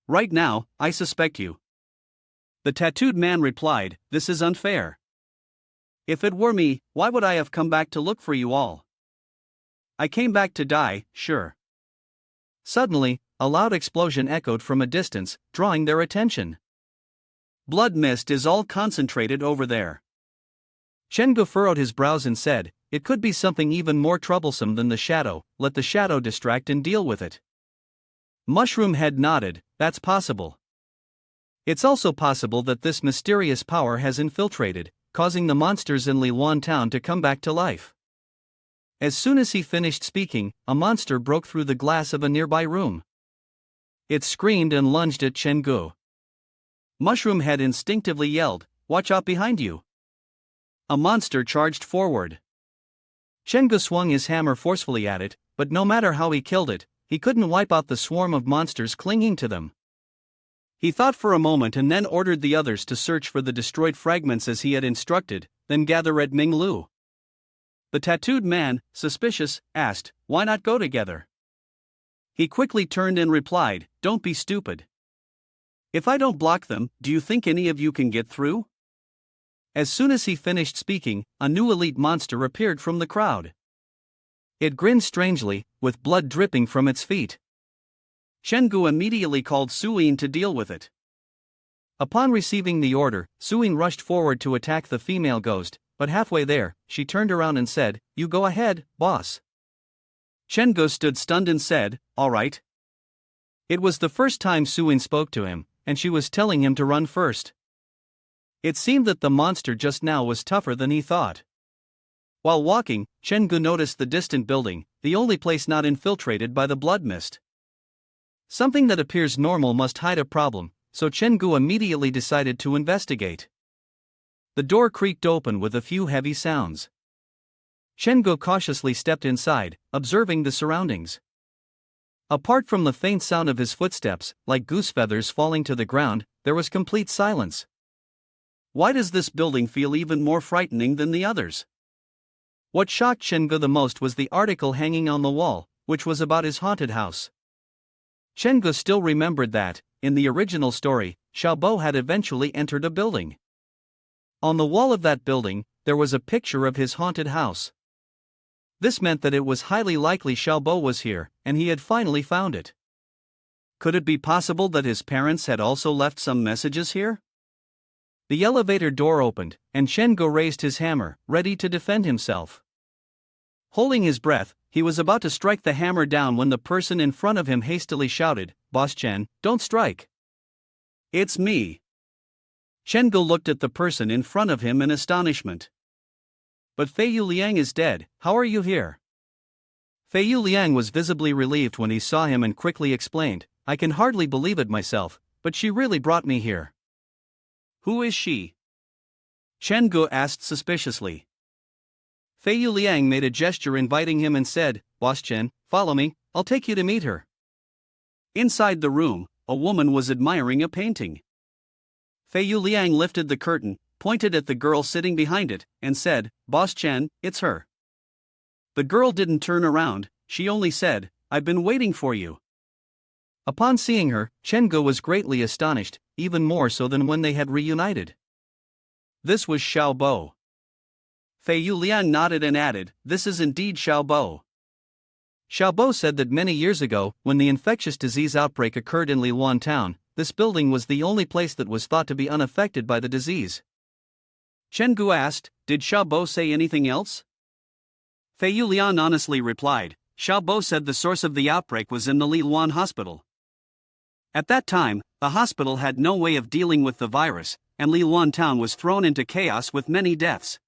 Right now, I suspect you." The tattooed man replied, "This is unfair. If it were me, why would I have come back to look for you all? I came back to die, sure." Suddenly, a loud explosion echoed from a distance, drawing their attention. Blood mist is all concentrated over there. Chenggu furrowed his brows and said, "It could be something even more troublesome than the shadow, let the shadow distract and deal with it." Mushroom Head nodded, "That's possible. It's also possible that this mysterious power has infiltrated, causing the monsters in Liluan town to come back to life." As soon as he finished speaking, a monster broke through the glass of a nearby room. It screamed and lunged at Chenggu. Mushroom Head instinctively yelled, "Watch out behind you." A monster charged forward. Chenggu swung his hammer forcefully at it, but no matter how he killed it, he couldn't wipe out the swarm of monsters clinging to them. He thought for a moment and then ordered the others to search for the destroyed fragments as he had instructed, then gather at Minglu. The tattooed man, suspicious, asked, "Why not go together?" He quickly turned and replied, "Don't be stupid. If I don't block them, do you think any of you can get through?" As soon as he finished speaking, a new elite monster appeared from the crowd. It grinned strangely, with blood dripping from its feet. Chenggu immediately called Suyin to deal with it. Upon receiving the order, Suyin rushed forward to attack the female ghost, but halfway there, she turned around and said, "You go ahead, boss." Chenggu stood stunned and said, "All right." It was the first time Suyin spoke to him, and she was telling him to run first. It seemed that the monster just now was tougher than he thought. While walking, Chenggu noticed the distant building, the only place not infiltrated by the blood mist. Something that appears normal must hide a problem, so Chenggu immediately decided to investigate. The door creaked open with a few heavy sounds. Chenggu cautiously stepped inside, observing the surroundings. Apart from the faint sound of his footsteps, like goose feathers falling to the ground, there was complete silence. Why does this building feel even more frightening than the others? What shocked Chenggu the most was the article hanging on the wall, which was about his haunted house. Chenggu still remembered that, in the original story, Xiaobo had eventually entered a building. On the wall of that building, there was a picture of his haunted house. This meant that it was highly likely Xiaobo was here, and he had finally found it. Could it be possible that his parents had also left some messages here? The elevator door opened, and Chenggu raised his hammer, ready to defend himself. Holding his breath, he was about to strike the hammer down when the person in front of him hastily shouted, "Boss Chen, don't strike." "It's me." Chenggu looked at the person in front of him in astonishment. "But Fei Liang is dead, how are you here?" Fei Liang was visibly relieved when he saw him and quickly explained, "I can hardly believe it myself, but she really brought me here." "Who is she?" Chenggu asked suspiciously. Fei Liang made a gesture inviting him and said, "Boss Chen, follow me, I'll take you to meet her." Inside the room, a woman was admiring a painting. Fei Liang lifted the curtain, pointed at the girl sitting behind it, and said, "Boss Chen, it's her." The girl didn't turn around, she only said, "I've been waiting for you." Upon seeing her, Chenggu was greatly astonished, even more so than when they had reunited. This was Xiaobo. Fei Yuliang nodded and added, "This is indeed Xiaobo." Xiaobo said that many years ago, when the infectious disease outbreak occurred in Liluan town, this building was the only place that was thought to be unaffected by the disease. Chen Gu asked, "Did Xiaobo say anything else?" Fei Yuliang honestly replied, "Xiaobo said the source of the outbreak was in the Liluan hospital. At that time, the hospital had no way of dealing with the virus, and Liluan town was thrown into chaos with many deaths.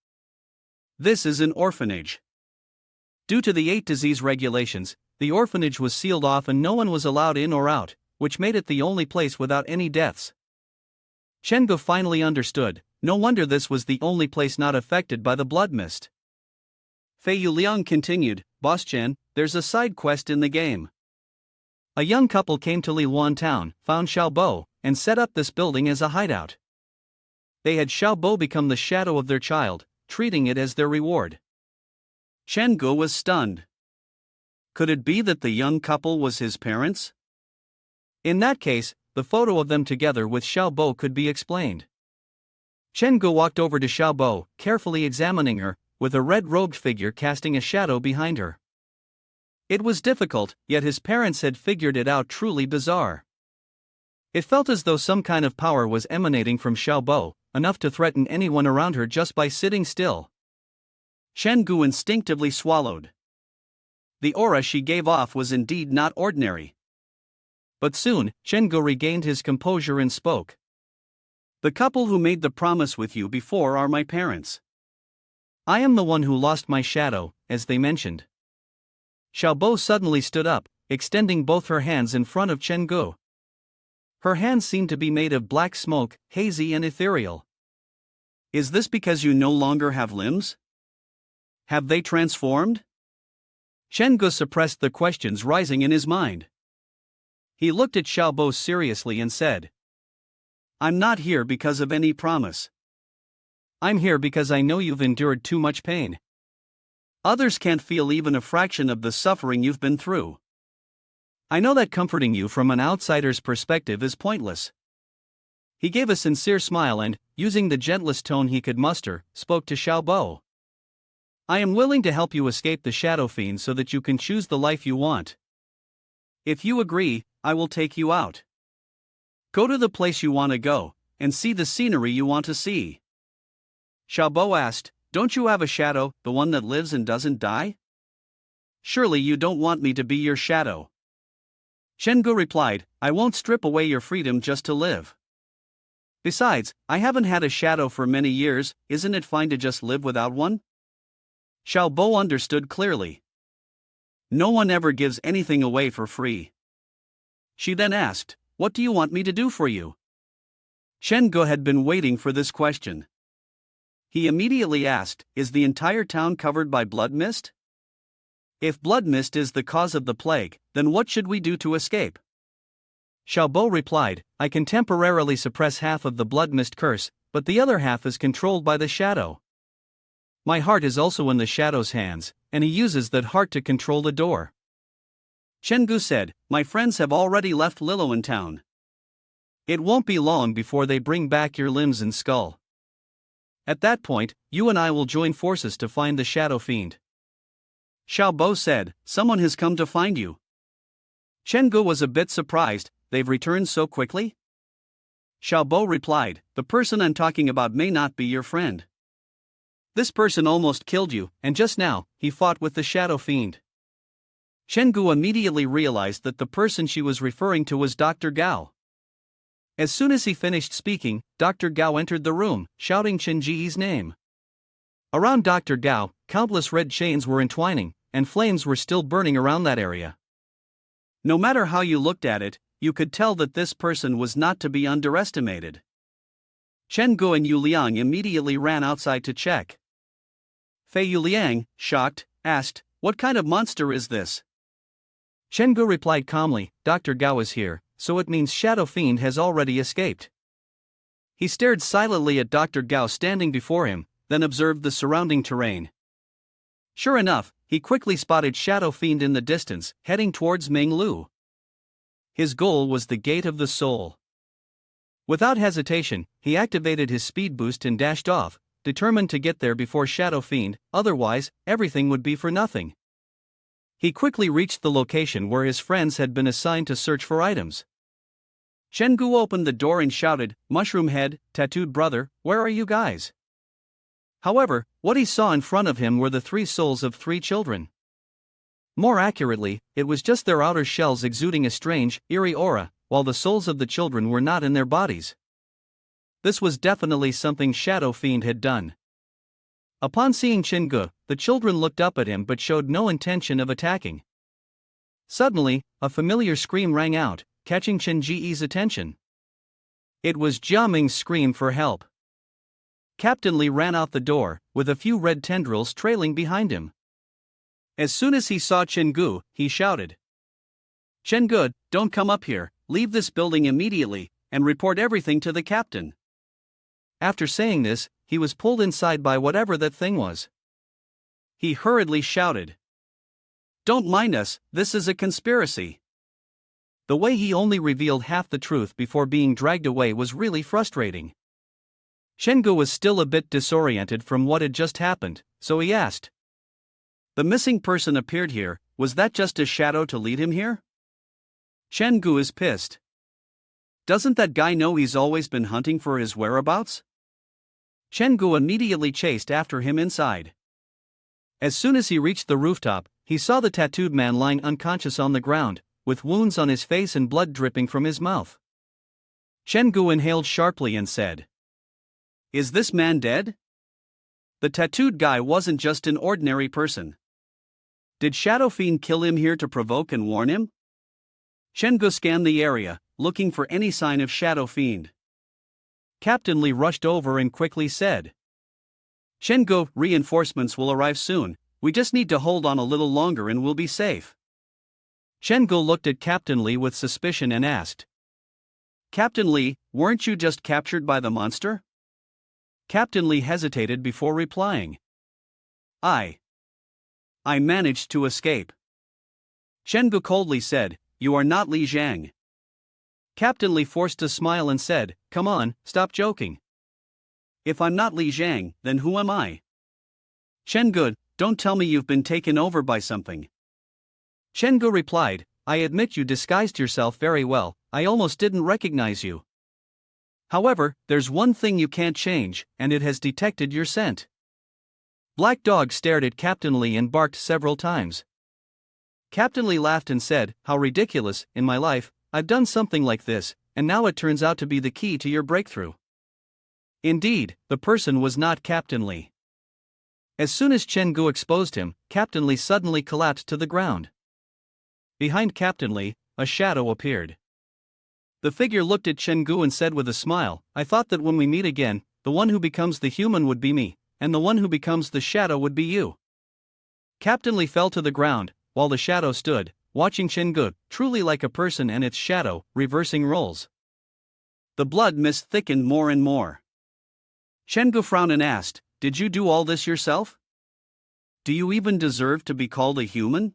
This is an orphanage. Due to the 8 disease regulations, the orphanage was sealed off and no one was allowed in or out, which made it the only place without any deaths." Chen Gu finally understood. No wonder this was the only place not affected by the blood mist. Fei Yuliang continued, "Boss Chen, there's a side quest in the game." A young couple came to Liluan town, found Xiaobo, and set up this building as a hideout. They had Xiaobo become the shadow of their child, treating it as their reward. Chen Gu was stunned. Could it be that the young couple was his parents? In that case, the photo of them together with Xiaobo could be explained. Chen Gu walked over to Xiaobo, carefully examining her, with a red-robed figure casting a shadow behind her. It was difficult, yet his parents had figured it out. Truly bizarre. It felt as though some kind of power was emanating from Xiaobo, enough to threaten anyone around her just by sitting still. Chen Gu instinctively swallowed. The aura she gave off was indeed not ordinary. But soon, Chen Gu regained his composure and spoke. "The couple who made the promise with you before are my parents. I am the one who lost my shadow, as they mentioned." Xiaobo suddenly stood up, extending both her hands in front of Chen Gu. Her hands seemed to be made of black smoke, hazy and ethereal. "Is this because you no longer have limbs? Have they transformed?" Chen Gu suppressed the questions rising in his mind. He looked at Xiaobo seriously and said, "I'm not here because of any promise. I'm here because I know you've endured too much pain. Others can't feel even a fraction of the suffering you've been through. I know that comforting you from an outsider's perspective is pointless." He gave a sincere smile and, using the gentlest tone he could muster, spoke to Xiaobo. "I am willing to help you escape the shadow fiend so that you can choose the life you want. If you agree, I will take you out. Go to the place you want to go, and see the scenery you want to see." Xiaobo asked, "Don't you have a shadow, the one that lives and doesn't die? Surely you don't want me to be your shadow?" Chen Gu replied, "I won't strip away your freedom just to live. Besides, I haven't had a shadow for many years. Isn't it fine to just live without one?" Xiaobo understood clearly. No one ever gives anything away for free. She then asked, "What do you want me to do for you?" Chen Gu had been waiting for this question. He immediately asked, "Is the entire town covered by blood mist? If blood mist is the cause of the plague, then what should we do to escape?" Xiaobo replied, "I can temporarily suppress half of the blood mist curse, but the other half is controlled by the shadow. My heart is also in the shadow's hands, and he uses that heart to control the door." Chen Gu said, "My friends have already left Liluan town. It won't be long before they bring back your limbs and skull. At that point, you and I will join forces to find the shadow fiend." Xiaobo said, "Someone has come to find you." Chen Gu was a bit surprised. "They've returned so quickly?" Xiaobo replied, "The person I'm talking about may not be your friend. This person almost killed you, and just now, he fought with the shadow fiend." Chen Gu immediately realized that the person she was referring to was Dr. Gao. As soon as he finished speaking, Dr. Gao entered the room, shouting Chen Ji's name. Around Dr. Gao, countless red chains were entwining, and flames were still burning around that area. No matter how you looked at it, you could tell that this person was not to be underestimated. Chen Gu and Yu Liang immediately ran outside to check. Fei Yuliang, shocked, asked, "What kind of monster is this?" Chen Gu replied calmly, "Dr. Gao is here, so it means Shadow Fiend has already escaped." He stared silently at Dr. Gao standing before him, then observed the surrounding terrain. Sure enough, he quickly spotted Shadow Fiend in the distance, heading towards Menglu. His goal was the Gate of the Soul. Without hesitation, he activated his speed boost and dashed off, determined to get there before Shadow Fiend, otherwise, everything would be for nothing. He quickly reached the location where his friends had been assigned to search for items. Chengu opened the door and shouted, "Mushroom Head, Tattooed Brother, where are you guys?" However, what he saw in front of him were the 3 souls of 3 children. More accurately, it was just their outer shells exuding a strange, eerie aura, while the souls of the children were not in their bodies. This was definitely something Shadow Fiend had done. Upon seeing Chengu, the children looked up at him but showed no intention of attacking. Suddenly, a familiar scream rang out, catching Chen Ji's attention. It was Jia Ming's scream for help. Captain Li ran out the door, with a few red tendrils trailing behind him. As soon as he saw Chengu, he shouted, "Chengu, don't come up here, leave this building immediately, and report everything to the captain." After saying this, he was pulled inside by whatever that thing was. He hurriedly shouted, "Don't mind us, this is a conspiracy." The way he only revealed half the truth before being dragged away was really frustrating. Chengu was still a bit disoriented from what had just happened, so he asked, "The missing person appeared here, was that just a shadow to lead him here?" Chengu is pissed. Doesn't that guy know he's always been hunting for his whereabouts? Chengu immediately chased after him inside. As soon as he reached the rooftop, he saw the tattooed man lying unconscious on the ground, with wounds on his face and blood dripping from his mouth. Chengu inhaled sharply and said, "Is this man dead?" The tattooed guy wasn't just an ordinary person. Did Shadow Fiend kill him here to provoke and warn him? Chengu scanned the area, looking for any sign of Shadow Fiend. Captain Li rushed over and quickly said, "Chengu, reinforcements will arrive soon, we just need to hold on a little longer and we'll be safe." Chengu looked at Captain Li with suspicion and asked, "Captain Li, weren't you just captured by the monster?" Captain Li hesitated before replying, I managed to escape." Chengu coldly said, "You are not Li Zhang." Captain Li forced a smile and said, "Come on, stop joking. If I'm not Li Zhang, then who am I?" "Chengu, don't tell me you've been taken over by something." Chengu replied, "I admit you disguised yourself very well, I almost didn't recognize you. However, there's one thing you can't change, and it has detected your scent." Black Dog stared at Captain Li and barked several times. Captain Li laughed and said, "How ridiculous, in my life, I've done something like this, and now it turns out to be the key to your breakthrough." Indeed, the person was not Captain Li. As soon as Chengu exposed him, Captain Li suddenly collapsed to the ground. Behind Captain Li, a shadow appeared. The figure looked at Chengu and said with a smile, "I thought that when we meet again, the one who becomes the human would be me, and the one who becomes the shadow would be you." Captain Li fell to the ground, while the shadow stood, watching Chengu, truly like a person and its shadow, reversing roles. The blood mist thickened more and more. Chengu frowned and asked, "Did you do all this yourself? Do you even deserve to be called a human?"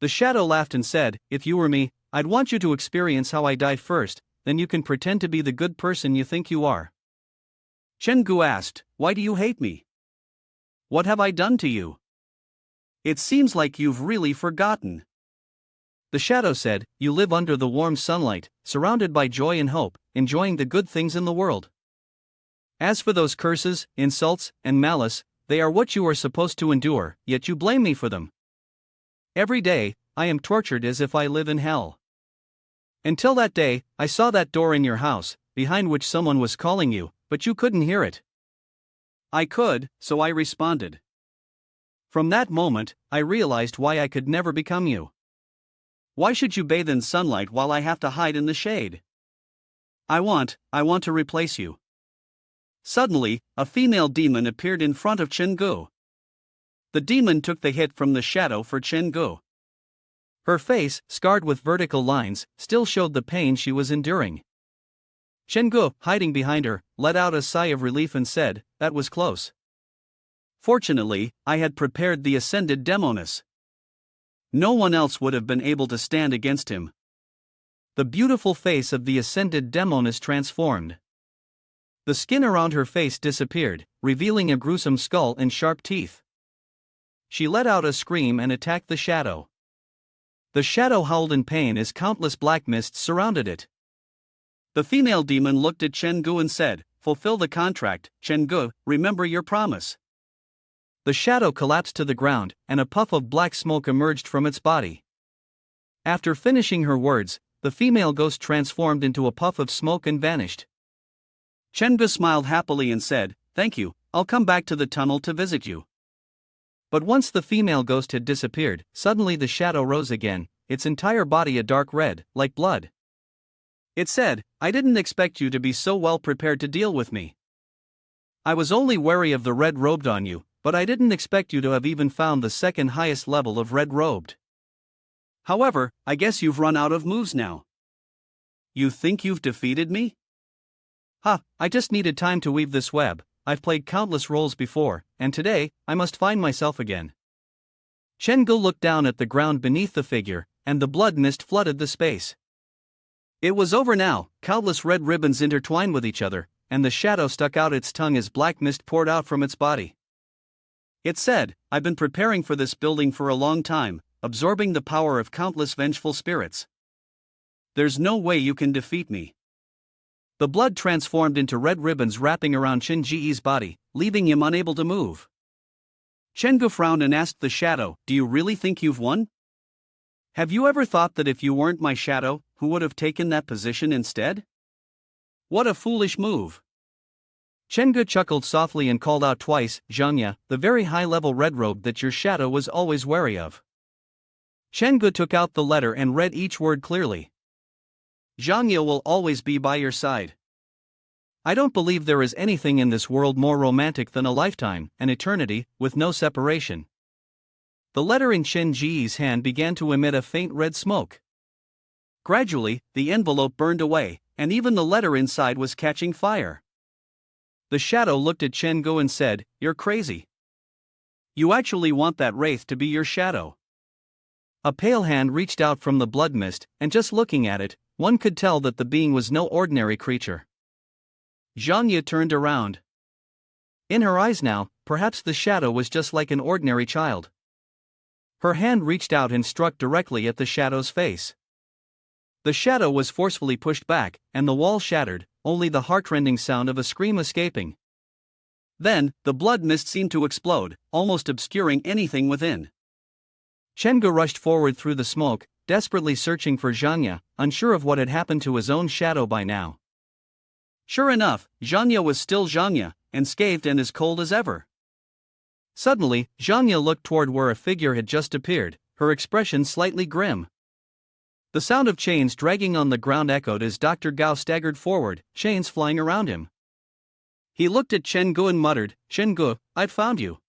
The shadow laughed and said, "If you were me, I'd want you to experience how I died first, then you can pretend to be the good person you think you are." Chengu asked, "Why do you hate me? What have I done to you? It seems like you've really forgotten." The shadow said, "You live under the warm sunlight, surrounded by joy and hope, enjoying the good things in the world. As for those curses, insults, and malice, they are what you are supposed to endure, yet you blame me for them. Every day, I am tortured as if I live in hell. Until that day, I saw that door in your house, behind which someone was calling you, but you couldn't hear it. I could, so I responded. From that moment, I realized why I could never become you. Why should you bathe in sunlight while I have to hide in the shade? I want to replace you." Suddenly, a female demon appeared in front of Chengu. The demon took the hit from the shadow for Chengu. Her face, scarred with vertical lines, still showed the pain she was enduring. Chengu, hiding behind her, let out a sigh of relief and said, "That was close. Fortunately, I had prepared the ascended demoness. No one else would have been able to stand against him." The beautiful face of the ascended demoness transformed. The skin around her face disappeared, revealing a gruesome skull and sharp teeth. She let out a scream and attacked the shadow. The shadow howled in pain as countless black mists surrounded it. The female demon looked at Chen Gu and said, "Fulfill the contract, Chen Gu, remember your promise." The shadow collapsed to the ground, and a puff of black smoke emerged from its body. After finishing her words, the female ghost transformed into a puff of smoke and vanished. Chen Gu smiled happily and said, "Thank you, I'll come back to the tunnel to visit you." But once the female ghost had disappeared, suddenly the shadow rose again, its entire body a dark red, like blood. It said, "I didn't expect you to be so well prepared to deal with me. I was only wary of the red-robed on you, but I didn't expect you to have even found the second highest level of red-robed. However, I guess you've run out of moves now. You think you've defeated me? I just needed time to weave this web. I've played countless roles before, and today, I must find myself again." Chen Gu looked down at the ground beneath the figure, and the blood mist flooded the space. It was over now, countless red ribbons intertwined with each other, and the shadow stuck out its tongue as black mist poured out from its body. It said, "I've been preparing for this building for a long time, absorbing the power of countless vengeful spirits. There's no way you can defeat me." The blood transformed into red ribbons wrapping around Chen Ji's body, leaving him unable to move. Chen Gu frowned and asked the shadow, "Do you really think you've won? Have you ever thought that if you weren't my shadow, who would have taken that position instead? What a foolish move." Chen Gu chuckled softly and called out twice, "Zhangya, the very high-level red robe that your shadow was always wary of." Chen Gu took out the letter and read each word clearly. "Zhangya will always be by your side. I don't believe there is anything in this world more romantic than a lifetime, an eternity, with no separation." The letter in Chen Ji's hand began to emit a faint red smoke. Gradually, the envelope burned away, and even the letter inside was catching fire. The shadow looked at Chen Gu and said, "You're crazy. You actually want that wraith to be your shadow." A pale hand reached out from the blood mist, and just looking at it, one could tell that the being was no ordinary creature. Zhangya turned around. In her eyes now, perhaps the shadow was just like an ordinary child. Her hand reached out and struck directly at the shadow's face. The shadow was forcefully pushed back, and the wall shattered, only the heartrending sound of a scream escaping. Then, the blood mist seemed to explode, almost obscuring anything within. Chen Gu rushed forward through the smoke, desperately searching for Zhangya, unsure of what had happened to his own shadow by now. Sure enough, Zhangya was still Zhangya, and scathed and as cold as ever. Suddenly, Zhangya looked toward where a figure had just appeared, her expression slightly grim. The sound of chains dragging on the ground echoed as Dr. Gao staggered forward, chains flying around him. He looked at Chen Gu and muttered, "Chen Gu, I've found you."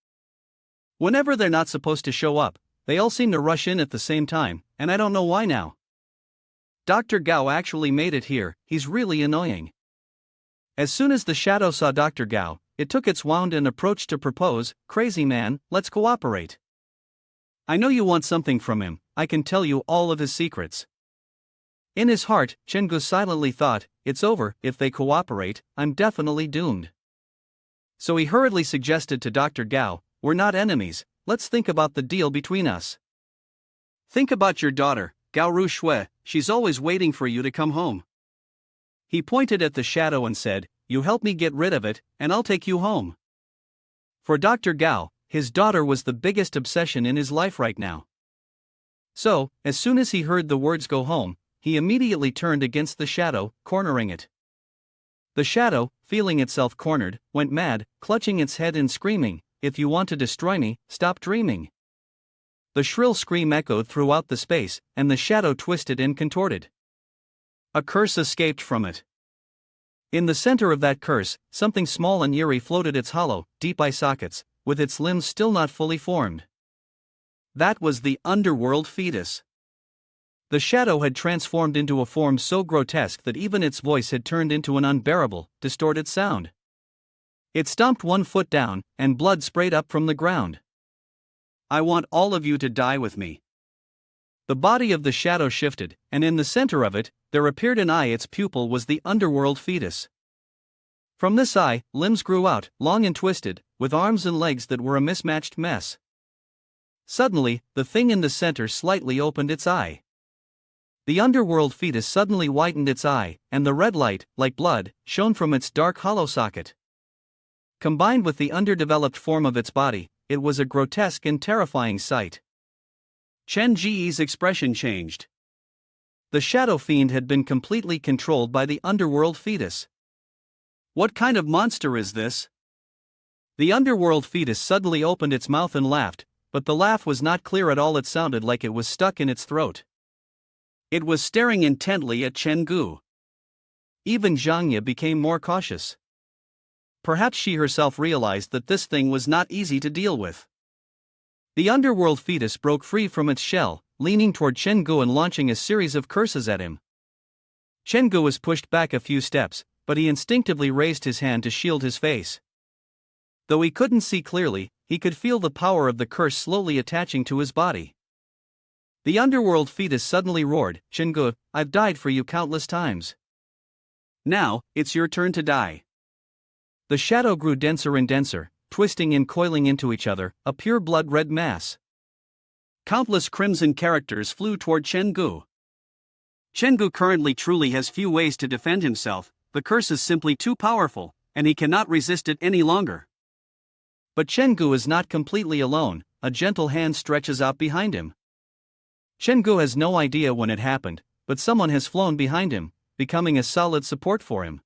Whenever they're not supposed to show up, they all seem to rush in at the same time, and I don't know why now. Dr. Gao actually made it here, he's really annoying. As soon as the shadow saw Dr. Gao, it took its wand and approached to propose, "Crazy man, let's cooperate. I know you want something from him, I can tell you all of his secrets." In his heart, Chen Gu silently thought, "It's over, if they cooperate, I'm definitely doomed." So he hurriedly suggested to Dr. Gao, "We're not enemies, let's think about the deal between us. Think about your daughter, Gao Ru Shui, she's always waiting for you to come home." He pointed at the shadow and said, "You help me get rid of it, and I'll take you home." For Dr. Gao, his daughter was the biggest obsession in his life right now. So, as soon as he heard the words "go home," he immediately turned against the shadow, cornering it. The shadow, feeling itself cornered, went mad, clutching its head and screaming, "If you want to destroy me, stop dreaming." The shrill scream echoed throughout the space, and the shadow twisted and contorted. A curse escaped from it. In the center of that curse, something small and eerie floated its hollow, deep eye sockets, with its limbs still not fully formed. That was the underworld fetus. The shadow had transformed into a form so grotesque that even its voice had turned into an unbearable, distorted sound. It stomped 1 foot down, and blood sprayed up from the ground. "I want all of you to die with me." The body of the shadow shifted, and in the center of it, there appeared an eye. Its pupil was the underworld fetus. From this eye, limbs grew out, long and twisted, with arms and legs that were a mismatched mess. Suddenly, the thing in the center slightly opened its eye. The underworld fetus suddenly whitened its eye, and the red light, like blood, shone from its dark hollow socket. Combined with the underdeveloped form of its body, it was a grotesque and terrifying sight. Chen Ji's expression changed. The shadow fiend had been completely controlled by the underworld fetus. What kind of monster is this? The underworld fetus suddenly opened its mouth and laughed, but the laugh was not clear at all. It sounded like it was stuck in its throat. It was staring intently at Chen Gu. Even Zhangya became more cautious. Perhaps she herself realized that this thing was not easy to deal with. The underworld fetus broke free from its shell, leaning toward Chen Gu and launching a series of curses at him. Chen Gu was pushed back a few steps, but he instinctively raised his hand to shield his face. Though he couldn't see clearly, he could feel the power of the curse slowly attaching to his body. The underworld fetus suddenly roared, "Chen Gu, I've died for you countless times. Now, it's your turn to die." The shadow grew denser and denser, twisting and coiling into each other, a pure blood-red mass. Countless crimson characters flew toward Chen Gu. Chen Gu currently truly has few ways to defend himself. The curse is simply too powerful, and he cannot resist it any longer. But Chen Gu is not completely alone. A gentle hand stretches out behind him. Chen Gu has no idea when it happened, but someone has flown behind him, becoming a solid support for him.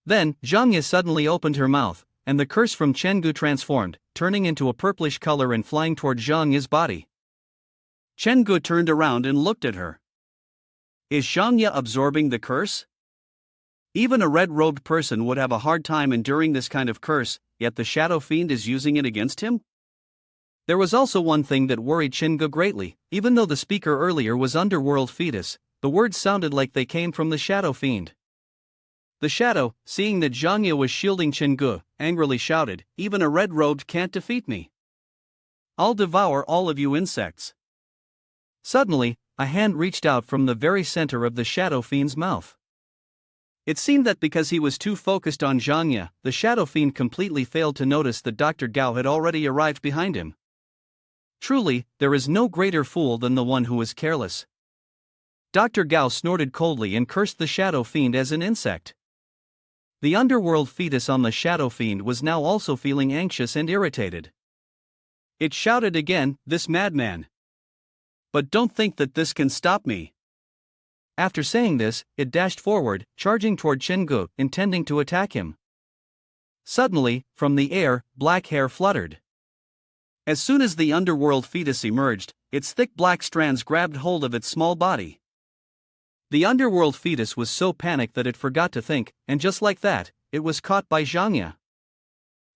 Then, Zhangya suddenly opened her mouth, and the curse from Chen Gu transformed, turning into a purplish color and flying toward Zhangya's body. Chen Gu turned around and looked at her. Is Zhangya absorbing the curse? Even a red-robed person would have a hard time enduring this kind of curse, yet the shadow fiend is using it against him? There was also one thing that worried Chen Gu greatly. Even though the speaker earlier was underworld fetus, the words sounded like they came from the shadow fiend. The shadow, seeing that Zhangya was shielding Chen Gu, angrily shouted, "Even a red-robed can't defeat me. I'll devour all of you insects." Suddenly, a hand reached out from the very center of the shadow fiend's mouth. It seemed that because he was too focused on Zhangya, the shadow fiend completely failed to notice that Dr. Gao had already arrived behind him. Truly, there is no greater fool than the one who is careless. Dr. Gao snorted coldly and cursed the shadow fiend as an insect. The underworld fetus on the shadow fiend was now also feeling anxious and irritated. It shouted again, "This madman! But don't think that this can stop me." After saying this, it dashed forward, charging toward Chen Gu, intending to attack him. Suddenly, from the air, black hair fluttered. As soon as the underworld fetus emerged, its thick black strands grabbed hold of its small body. The underworld fetus was so panicked that it forgot to think, and just like that, it was caught by Zhangya.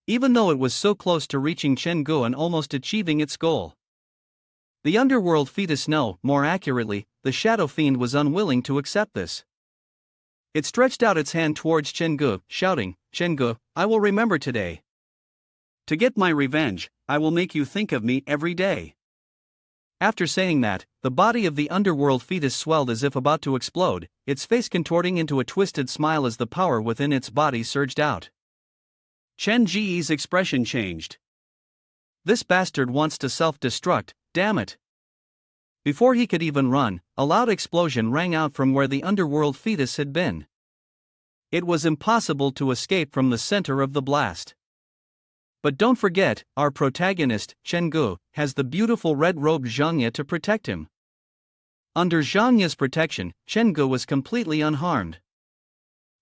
Even though it was so close to reaching Chen Gu and almost achieving its goal. The underworld fetus, no, more accurately, the shadow fiend was unwilling to accept this. It stretched out its hand towards Chen Gu, shouting, "Chen Gu, I will remember today. To get my revenge, I will make you think of me every day." After saying that, the body of the underworld fetus swelled as if about to explode, its face contorting into a twisted smile as the power within its body surged out. Chen Ji's expression changed. This bastard wants to self-destruct, damn it. Before he could even run, a loud explosion rang out from where the underworld fetus had been. It was impossible to escape from the center of the blast. But don't forget, our protagonist, Chen Gu, has the beautiful red-robed Zhangya to protect him. Under Zhangya's protection, Chen Gu was completely unharmed.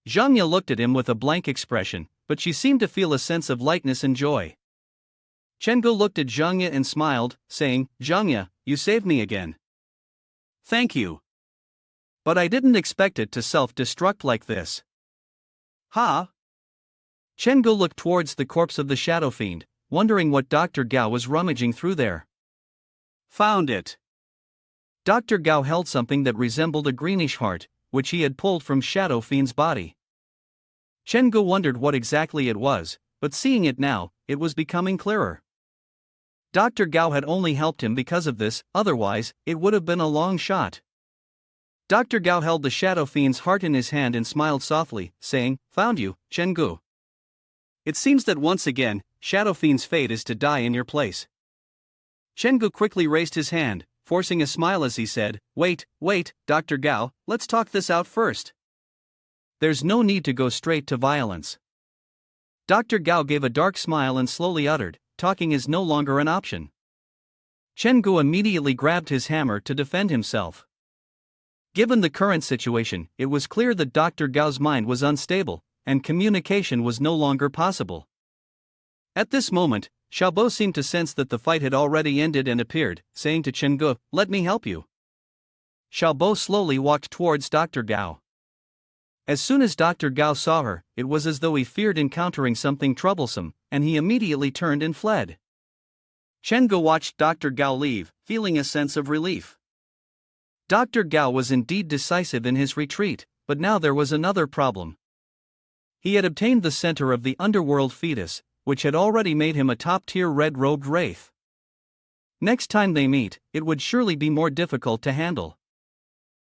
Zhangya looked at him with a blank expression, but she seemed to feel a sense of lightness and joy. Chen Gu looked at Zhangya and smiled, saying, "Zhangya, you saved me again." "Thank you. But I didn't expect it to self-destruct like this." Ha! Chen Gu looked towards the corpse of the shadow fiend, wondering what Dr. Gao was rummaging through there. Found it. Dr. Gao held something that resembled a greenish heart, which he had pulled from shadow fiend's body. Chen Gu wondered what exactly it was, but seeing it now, it was becoming clearer. Dr. Gao had only helped him because of this, otherwise, it would have been a long shot. Dr. Gao held the Shadow Fiend's heart in his hand and smiled softly, saying, "Found you, Chen Gu. It seems that once again, Shadow Fiend's fate is to die in your place." Chen Gu quickly raised his hand, forcing a smile as he said, Wait, Dr. Gao, let's talk this out first. There's no need to go straight to violence." Dr. Gao gave a dark smile and slowly uttered, "Talking is no longer an option." Chen Gu immediately grabbed his hammer to defend himself. Given the current situation, it was clear that Dr. Gao's mind was unstable, and communication was no longer possible. At this moment, Xiaobo seemed to sense that the fight had already ended and appeared, saying to Chen Gu, "Let me help you." Xiaobo slowly walked towards Dr. Gao. As soon as Dr. Gao saw her, it was as though he feared encountering something troublesome, and he immediately turned and fled. Chen Gu watched Dr. Gao leave, feeling a sense of relief. Dr. Gao was indeed decisive in his retreat, but now there was another problem. He had obtained the center of the underworld fetus, which had already made him a top-tier red-robed wraith. Next time they meet, it would surely be more difficult to handle.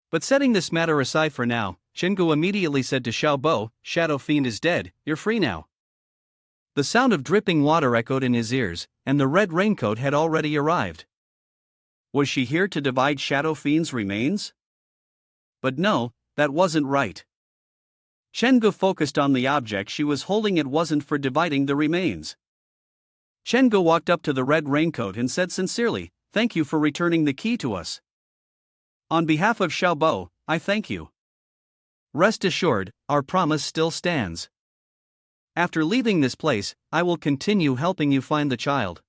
But setting this matter aside for now, Chen Gu immediately said to Xiaobo, "Shadow Fiend is dead, you're free now." The sound of dripping water echoed in his ears, and the red raincoat had already arrived. Was she here to divide Shadow Fiend's remains? But no, that wasn't right. Chen Gu focused on the object she was holding. It wasn't for dividing the remains. Chen Gu walked up to the red raincoat and said sincerely, "Thank you for returning the key to us. On behalf of Xiaobo, I thank you. Rest assured, our promise still stands. After leaving this place, I will continue helping you find the child."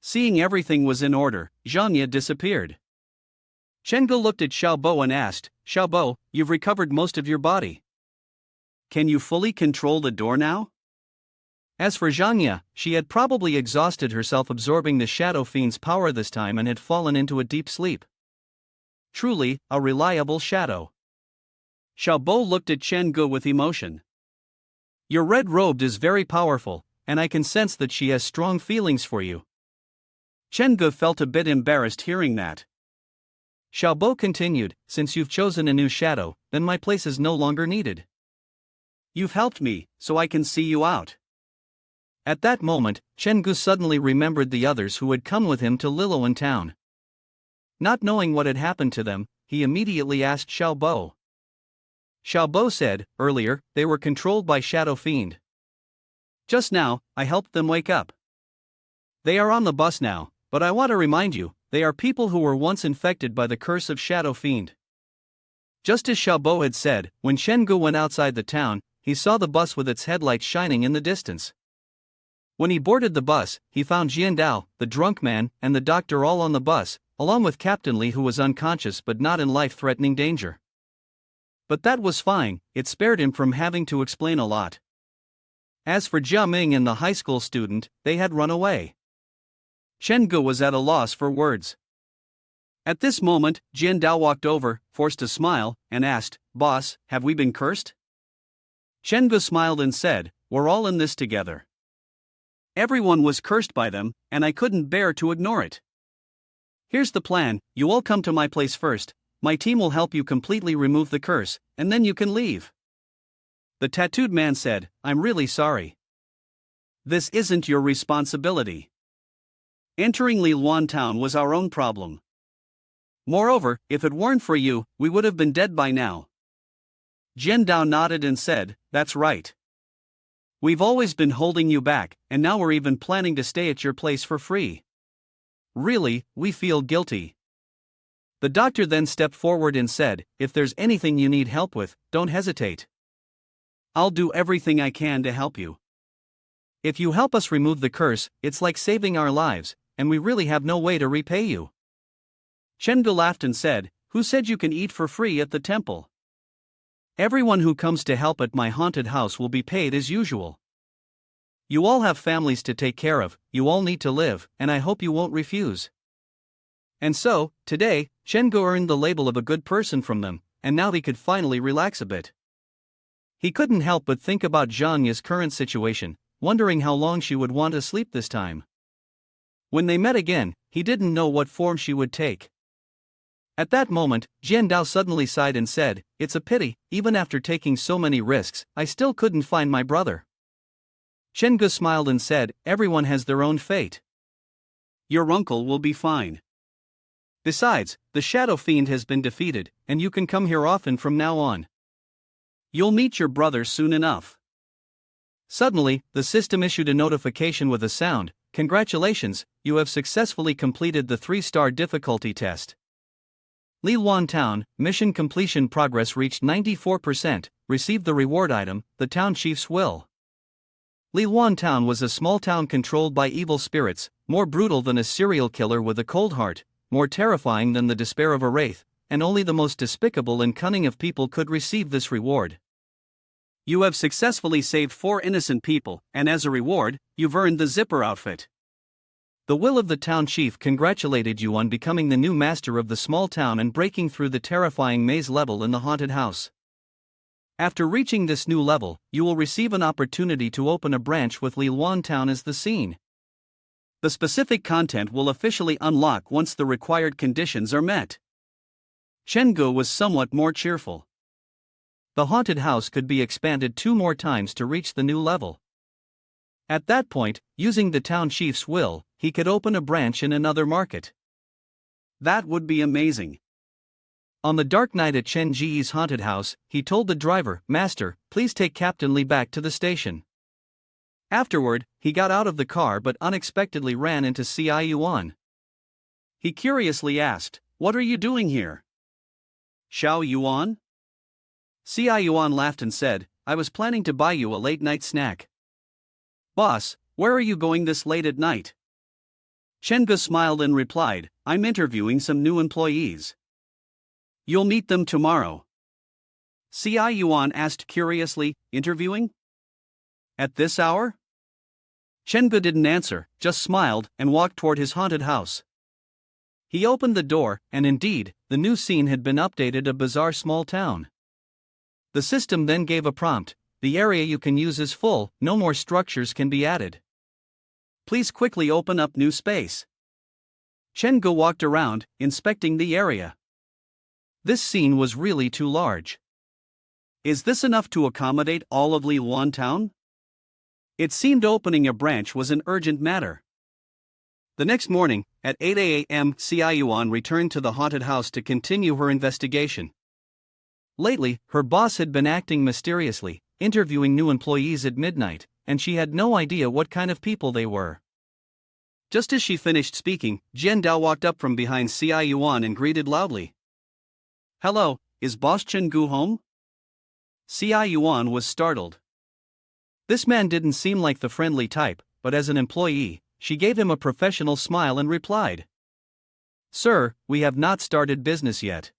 Seeing everything was in order, Zhanya disappeared. Chen Gu looked at Xiaobo and asked, "Xiaobo, you've recovered most of your body. Can you fully control the door now?" As for Zhanya, she had probably exhausted herself absorbing the Shadow Fiend's power this time and had fallen into a deep sleep. Truly, a reliable shadow. Xiaobo looked at Chen Gu with emotion. "Your red-robed is very powerful, and I can sense that she has strong feelings for you." Chen Gu felt a bit embarrassed hearing that. Xiaobo continued, "Since you've chosen a new shadow, then my place is no longer needed. You've helped me, so I can see you out." At that moment, Chen Gu suddenly remembered the others who had come with him to Lilloan town. Not knowing what had happened to them, he immediately asked Xiaobo. Xiaobo said, "Earlier, they were controlled by Shadow Fiend. Just now, I helped them wake up. They are on the bus now, but I want to remind you, they are people who were once infected by the curse of Shadow Fiend." Just as Xiaobo had said, when Chen Gu went outside the town, he saw the bus with its headlights shining in the distance. When he boarded the bus, he found Jiandao, the drunk man, and the doctor all on the bus, along with Captain Li, who was unconscious but not in life-threatening danger. But that was fine, it spared him from having to explain a lot. As for Jia Ming and the high school student, they had run away. Chen Gu was at a loss for words. At this moment, Jiandao walked over, forced a smile, and asked, "Boss, have we been cursed?" Chen Gu smiled and said, "We're all in this together. Everyone was cursed by them, and I couldn't bear to ignore it. Here's the plan, you all come to my place first, my team will help you completely remove the curse, and then you can leave." The tattooed man said, "I'm really sorry. This isn't your responsibility. Entering Liluan town was our own problem. Moreover, if it weren't for you, we would have been dead by now." Jiandao nodded and said, "That's right. We've always been holding you back, and now we're even planning to stay at your place for free. Really, we feel guilty." The doctor then stepped forward and said, "If there's anything you need help with, don't hesitate. I'll do everything I can to help you. If you help us remove the curse, it's like saving our lives, and we really have no way to repay you." Chen Gu laughed and said, "Who said you can eat for free at the temple? Everyone who comes to help at my haunted house will be paid as usual. You all have families to take care of, you all need to live, and I hope you won't refuse." And so, today, Chen Gu earned the label of a good person from them, and now he could finally relax a bit. He couldn't help but think about Zhanya's current situation, wondering how long she would want to sleep this time. When they met again, he didn't know what form she would take. At that moment, Jian Dao suddenly sighed and said, "It's a pity, even after taking so many risks, I still couldn't find my brother." Chen Gu smiled and said, "Everyone has their own fate. Your uncle will be fine. Besides, the Shadow Fiend has been defeated, and you can come here often from now on. You'll meet your brother soon enough." Suddenly, the system issued a notification with a sound, "Congratulations, you have successfully completed the 3-star difficulty test. Liluan Town, mission completion progress reached 94%, received the reward item, the town chief's will." Liluan Town was a small town controlled by evil spirits, more brutal than a serial killer with a cold heart, more terrifying than the despair of a wraith, and only the most despicable and cunning of people could receive this reward. You have successfully saved 4 innocent people, and as a reward, you've earned the zipper outfit. The will of the town chief congratulated you on becoming the new master of the small town and breaking through the terrifying maze level in the haunted house. After reaching this new level, you will receive an opportunity to open a branch with Liluan Town as the scene. The specific content will officially unlock once the required conditions are met. Chen Gu was somewhat more cheerful. The haunted house could be expanded 2 more times to reach the new level. At that point, using the town chief's will, he could open a branch in another market. That would be amazing. On the dark night at Chen Ji's haunted house, he told the driver, "Master, please take Captain Li back to the station." Afterward, he got out of the car but unexpectedly ran into Cai Yuan. He curiously asked, "What are you doing here?" "Xiao Yuan?" Cai Yuan laughed and said, "I was planning to buy you a late-night snack." "Boss, where are you going this late at night?" Chen Gu smiled and replied, "I'm interviewing some new employees." "You'll meet them tomorrow." Cai Yuan asked curiously, "Interviewing? At this hour?" Chen Gu didn't answer, just smiled and walked toward his haunted house. He opened the door, and indeed, the new scene had been updated, a bizarre small town. The system then gave a prompt: "The area you can use is full, no more structures can be added. Please quickly open up new space." Chen Gu walked around, inspecting the area. This scene was really too large. Is this enough to accommodate all of Liluan Town? It seemed opening a branch was an urgent matter. The next morning, at 8 a.m., Cai Yuan returned to the haunted house to continue her investigation. Lately, her boss had been acting mysteriously, interviewing new employees at midnight, and she had no idea what kind of people they were. Just as she finished speaking, Jian Dao walked up from behind Cai Yuan and greeted loudly, "Hello, is Boss Chen Gu home?" Cai Yuan was startled. This man didn't seem like the friendly type, but as an employee, she gave him a professional smile and replied, "Sir, we have not started business yet."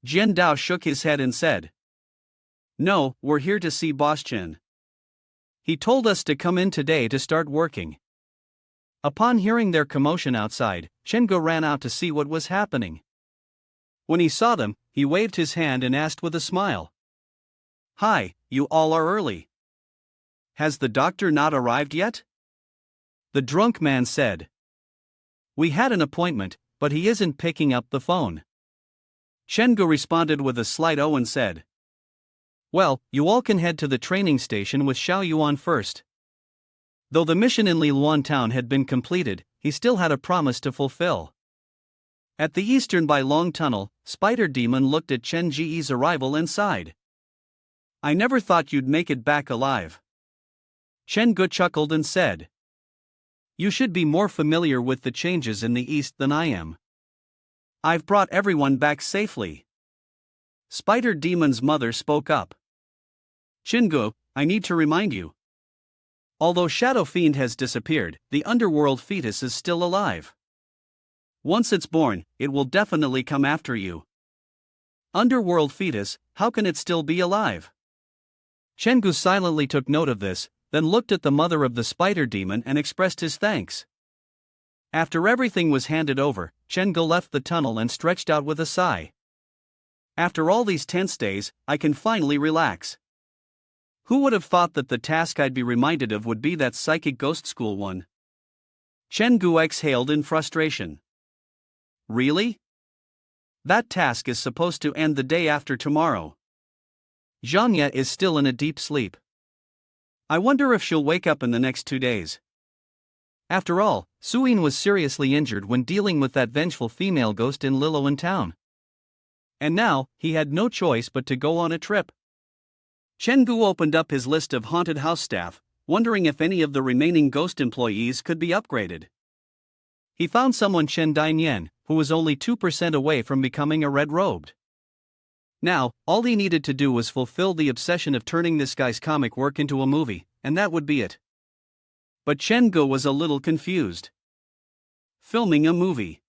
Jian Dao shook his head and said, "No, we're here to see Boss Chen. He told us to come in today to start working." Upon hearing their commotion outside, Chen Gu ran out to see what was happening. When he saw them, he waved his hand and asked with a smile, "Hi, you all are early. Has the doctor not arrived yet?" The drunk man said, "We had an appointment, but he isn't picking up the phone." Chen Gu responded with a slight "oh" and said, "Well, you all can head to the training station with Xiao Yuan first." Though the mission in Liluan Town had been completed, he still had a promise to fulfill. At the Eastern Bai Long Tunnel, Spider Demon looked at Chen Ji's arrival and sighed. "I never thought you'd make it back alive." Chen Gu chuckled and said, "You should be more familiar with the changes in the East than I am. I've brought everyone back safely." Spider Demon's mother spoke up. "Chen Gu, I need to remind you. Although Shadow Fiend has disappeared, the underworld fetus is still alive. Once it's born, it will definitely come after you." "Underworld fetus, how can it still be alive?" Chen Gu silently took note of this, then looked at the mother of the spider demon and expressed his thanks. After everything was handed over, Chen Gu left the tunnel and stretched out with a sigh. "After all these tense days, I can finally relax. Who would have thought that the task I'd be reminded of would be that psychic ghost school one?" Chen Gu exhaled in frustration. "Really? That task is supposed to end the day after tomorrow. Zhanya is still in a deep sleep. I wonder if she'll wake up in the next 2 days. After all, Suyin was seriously injured when dealing with that vengeful female ghost in Lilloan town. And now, he had no choice but to go on a trip. Chenggu opened up his list of haunted house staff, wondering if any of the remaining ghost employees could be upgraded. He found someone, Chen Dainyan, who was only 2% away from becoming a red-robed. Now, all he needed to do was fulfill the obsession of turning this guy's comic work into a movie, and that would be it. But Chenggu was a little confused. Filming a movie.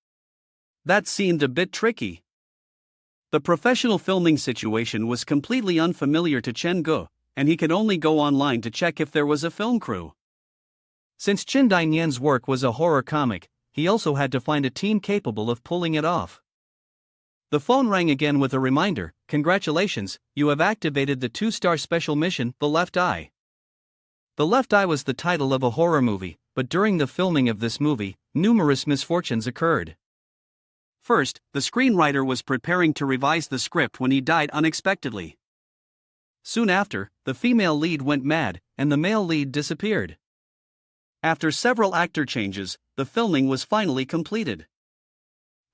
That seemed a bit tricky. The professional filming situation was completely unfamiliar to Chenggu, and he could only go online to check if there was a film crew. Since Chen Dainyan's work was a horror comic, he also had to find a team capable of pulling it off. The phone rang again with a reminder, "Congratulations, you have activated the 2-star special mission, The Left Eye." The Left Eye was the title of a horror movie, but during the filming of this movie, numerous misfortunes occurred. First, the screenwriter was preparing to revise the script when he died unexpectedly. Soon after, the female lead went mad, and the male lead disappeared. After several actor changes, the filming was finally completed.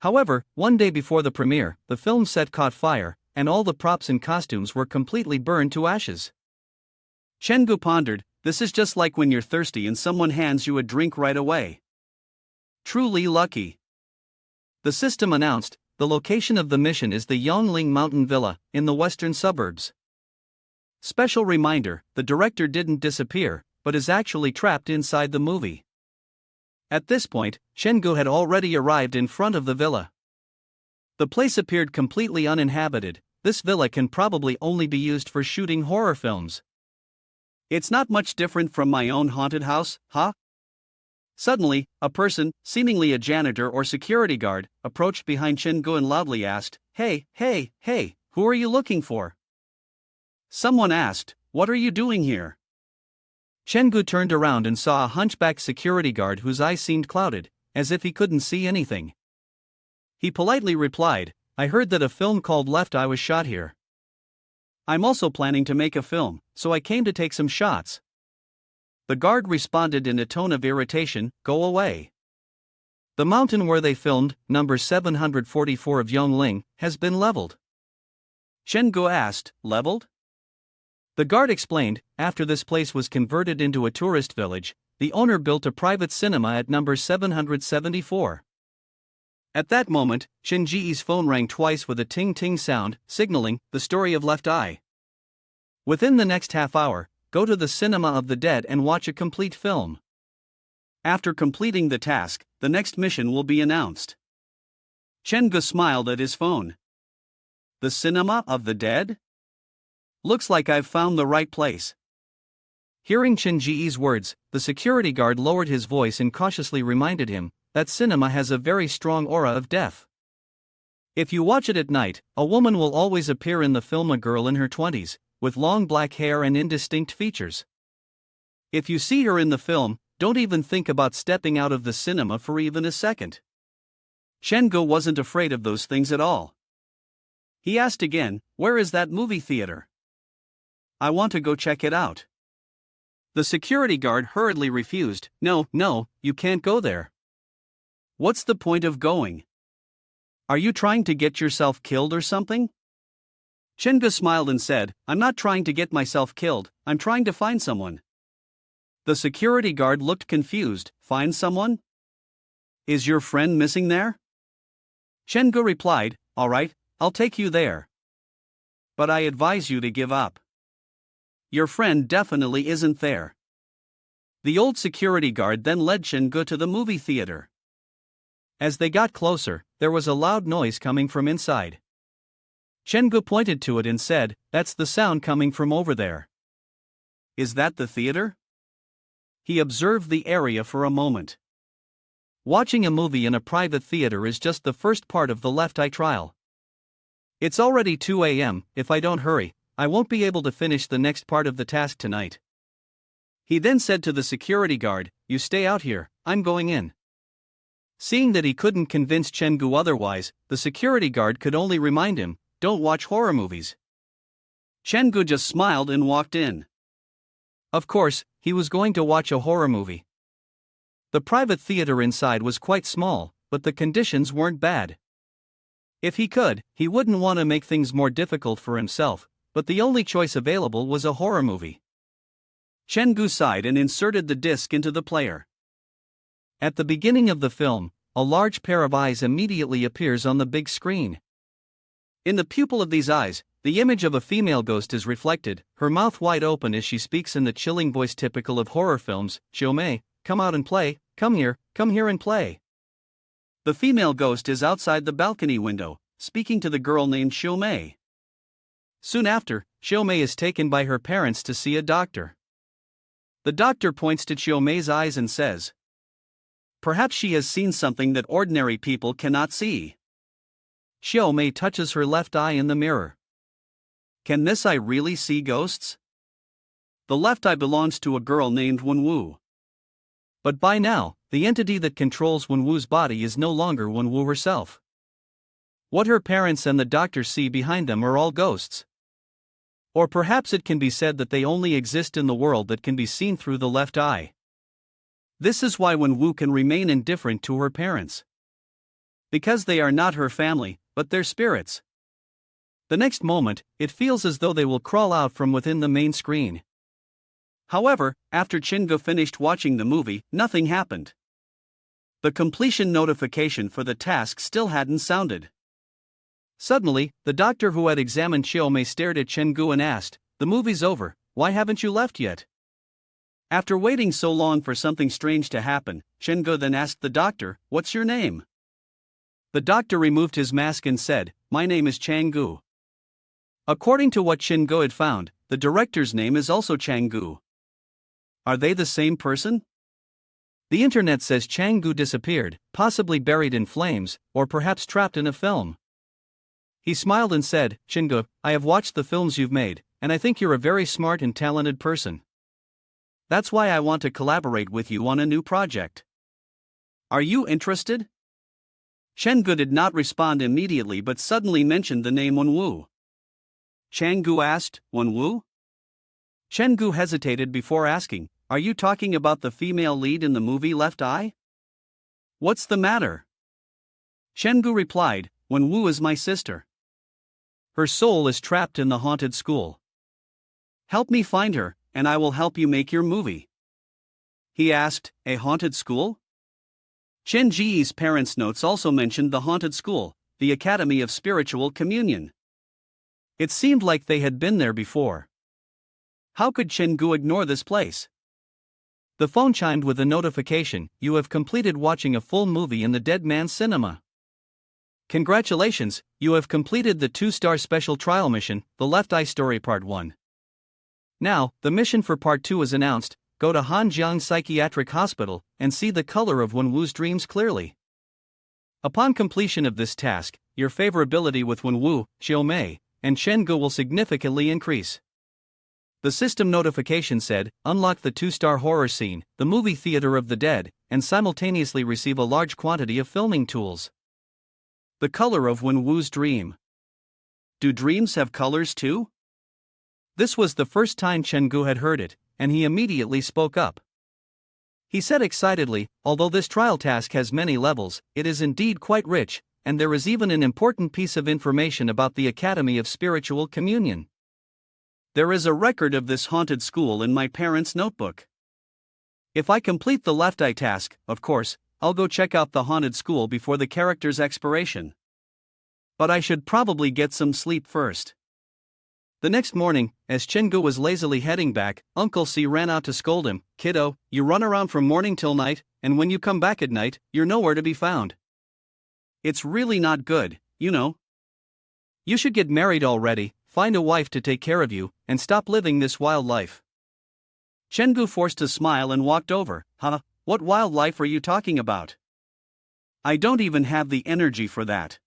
However, one day before the premiere, the film set caught fire, and all the props and costumes were completely burned to ashes. Chenggu pondered, this is just like when you're thirsty and someone hands you a drink right away. Truly lucky. The system announced, the location of the mission is the Yongling Mountain Villa, in the western suburbs. Special reminder, the director didn't disappear, but is actually trapped inside the movie. At this point, Chenggu had already arrived in front of the villa. The place appeared completely uninhabited. This villa can probably only be used for shooting horror films. It's not much different from my own haunted house, huh? Suddenly, a person, seemingly a janitor or security guard, approached behind Chenggu and loudly asked, "Hey, who are you looking for?" Someone asked, "What are you doing here?" Chenggu turned around and saw a hunchback security guard whose eyes seemed clouded, as if he couldn't see anything. He politely replied, "I heard that a film called Left Eye was shot here. I'm also planning to make a film, so I came to take some shots." The guard responded in a tone of irritation, "Go away. The mountain where they filmed, number 744 of Yongling, has been leveled." Chenggu asked, "Leveled?" The guard explained, after this place was converted into a tourist village, the owner built a private cinema at number 774. At that moment, Chen Ji's phone rang twice with a ting-ting sound, signaling the story of Left Eye. Within the next half hour, go to the Cinema of the Dead and watch a complete film. After completing the task, the next mission will be announced. Chenggu smiled at his phone. The Cinema of the Dead? Looks like I've found the right place. Hearing Chen Ji's words, the security guard lowered his voice and cautiously reminded him that cinema has a very strong aura of death. If you watch it at night, a woman will always appear in the film, a girl in her 20s, with long black hair and indistinct features. If you see her in the film, don't even think about stepping out of the cinema for even a second. Chenggu wasn't afraid of those things at all. He asked again, "Where is that movie theater? I want to go check it out." The security guard hurriedly refused, No, you can't go there." "What's the point of going? Are you trying to get yourself killed or something?" Chenggu smiled and said, "I'm not trying to get myself killed, I'm trying to find someone." The security guard looked confused, "Find someone? Is your friend missing there?" Chenggu replied, "All right, I'll take you there. But I advise you to give up. Your friend definitely isn't there." The old security guard then led Chenggu to the movie theater. As they got closer, there was a loud noise coming from inside. Chenggu pointed to it and said, "That's the sound coming from over there." "Is that the theater?" He observed the area for a moment. Watching a movie in a private theater is just the first part of the Left Eye trial. It's already 2 a.m., if I don't hurry, I won't be able to finish the next part of the task tonight. He then said to the security guard, "You stay out here, I'm going in." Seeing that he couldn't convince Chen-gu otherwise, the security guard could only remind him, "Don't watch horror movies." Chen-gu just smiled and walked in. Of course, he was going to watch a horror movie. The private theater inside was quite small, but the conditions weren't bad. If he could, he wouldn't want to make things more difficult for himself, but the only choice available was a horror movie. Chen-gu sighed and inserted the disc into the player. At the beginning of the film, a large pair of eyes immediately appears on the big screen. In the pupil of these eyes, the image of a female ghost is reflected, her mouth wide open as she speaks in the chilling voice typical of horror films, "Xiaomei, come out and play, come here and play." The female ghost is outside the balcony window, speaking to the girl named Xiaomei. Soon after, Xiaomei is taken by her parents to see a doctor. The doctor points to Xiaomei's eyes and says, "Perhaps she has seen something that ordinary people cannot see." Xiaomei touches her left eye in the mirror. "Can this eye really see ghosts?" The left eye belongs to a girl named Wenwu. But by now, the entity that controls Wenwu's body is no longer Wenwu herself. What her parents and the doctor see behind them are all ghosts. Or perhaps it can be said that they only exist in the world that can be seen through the left eye. This is why Wenwu can remain indifferent to her parents. Because they are not her family, but their spirits. The next moment, it feels as though they will crawl out from within the main screen. However, after Chen-gu finished watching the movie, nothing happened. The completion notification for the task still hadn't sounded. Suddenly, the doctor who had examined Xiaomei stared at Chen-gu and asked, "The movie's over, why haven't you left yet?" After waiting so long for something strange to happen, Chen-gu then asked the doctor, "What's your name?" The doctor removed his mask and said, "My name is Chang-gu." According to what Chen-gu had found, the director's name is also Chang-gu. Are they the same person? The internet says Chang-gu disappeared, possibly buried in flames, or perhaps trapped in a film. He smiled and said, "Chen-gu, I have watched the films you've made, and I think you're a very smart and talented person. That's why I want to collaborate with you on a new project. Are you interested?" Chen-gu did not respond immediately but suddenly mentioned the name Wenwu. Chang-gu asked, "Wenwu?" Chen-gu hesitated before asking, "Are you talking about the female lead in the movie Left Eye?" "What's the matter?" Chen-gu replied, "Wenwu is my sister. Her soul is trapped in the haunted school. Help me find her, and I will help you make your movie." He asked, "A haunted school?" Chen Ji's parents' notes also mentioned the haunted school, the Academy of Spiritual Communion. It seemed like they had been there before. How could Chen-gu ignore this place? The phone chimed with a notification, "You have completed watching a full movie in the Dead Man's Cinema. Congratulations, you have completed the 2-star special trial mission, The Left Eye Story Part 1. Now, the mission for Part 2 is announced. Go to Hanjiang Psychiatric Hospital and see the color of Wenwu's dreams clearly. Upon completion of this task, your favorability with Wenwu, Xiaomei, and Chen-gu will significantly increase." The system notification said, "Unlock the 2-star horror scene, the movie theater of the dead, and simultaneously receive a large quantity of filming tools." The color of Wenwu's dream. Do dreams have colors too? This was the first time Chen-gu had heard it, and he immediately spoke up. He said excitedly, "Although this trial task has many levels, it is indeed quite rich, and there is even an important piece of information about the Academy of Spiritual Communion. There is a record of this haunted school in my parents' notebook. If I complete the left eye task, of course, I'll go check out the haunted school before the character's expiration. But I should probably get some sleep first." The next morning, as Chen-gu was lazily heading back, Uncle C ran out to scold him, "Kiddo, you run around from morning till night, and when you come back at night, you're nowhere to be found. It's really not good, you know. You should get married already, find a wife to take care of you, and stop living this wild life." Chen-gu forced a smile and walked over. "Huh, what wild life are you talking about? I don't even have the energy for that.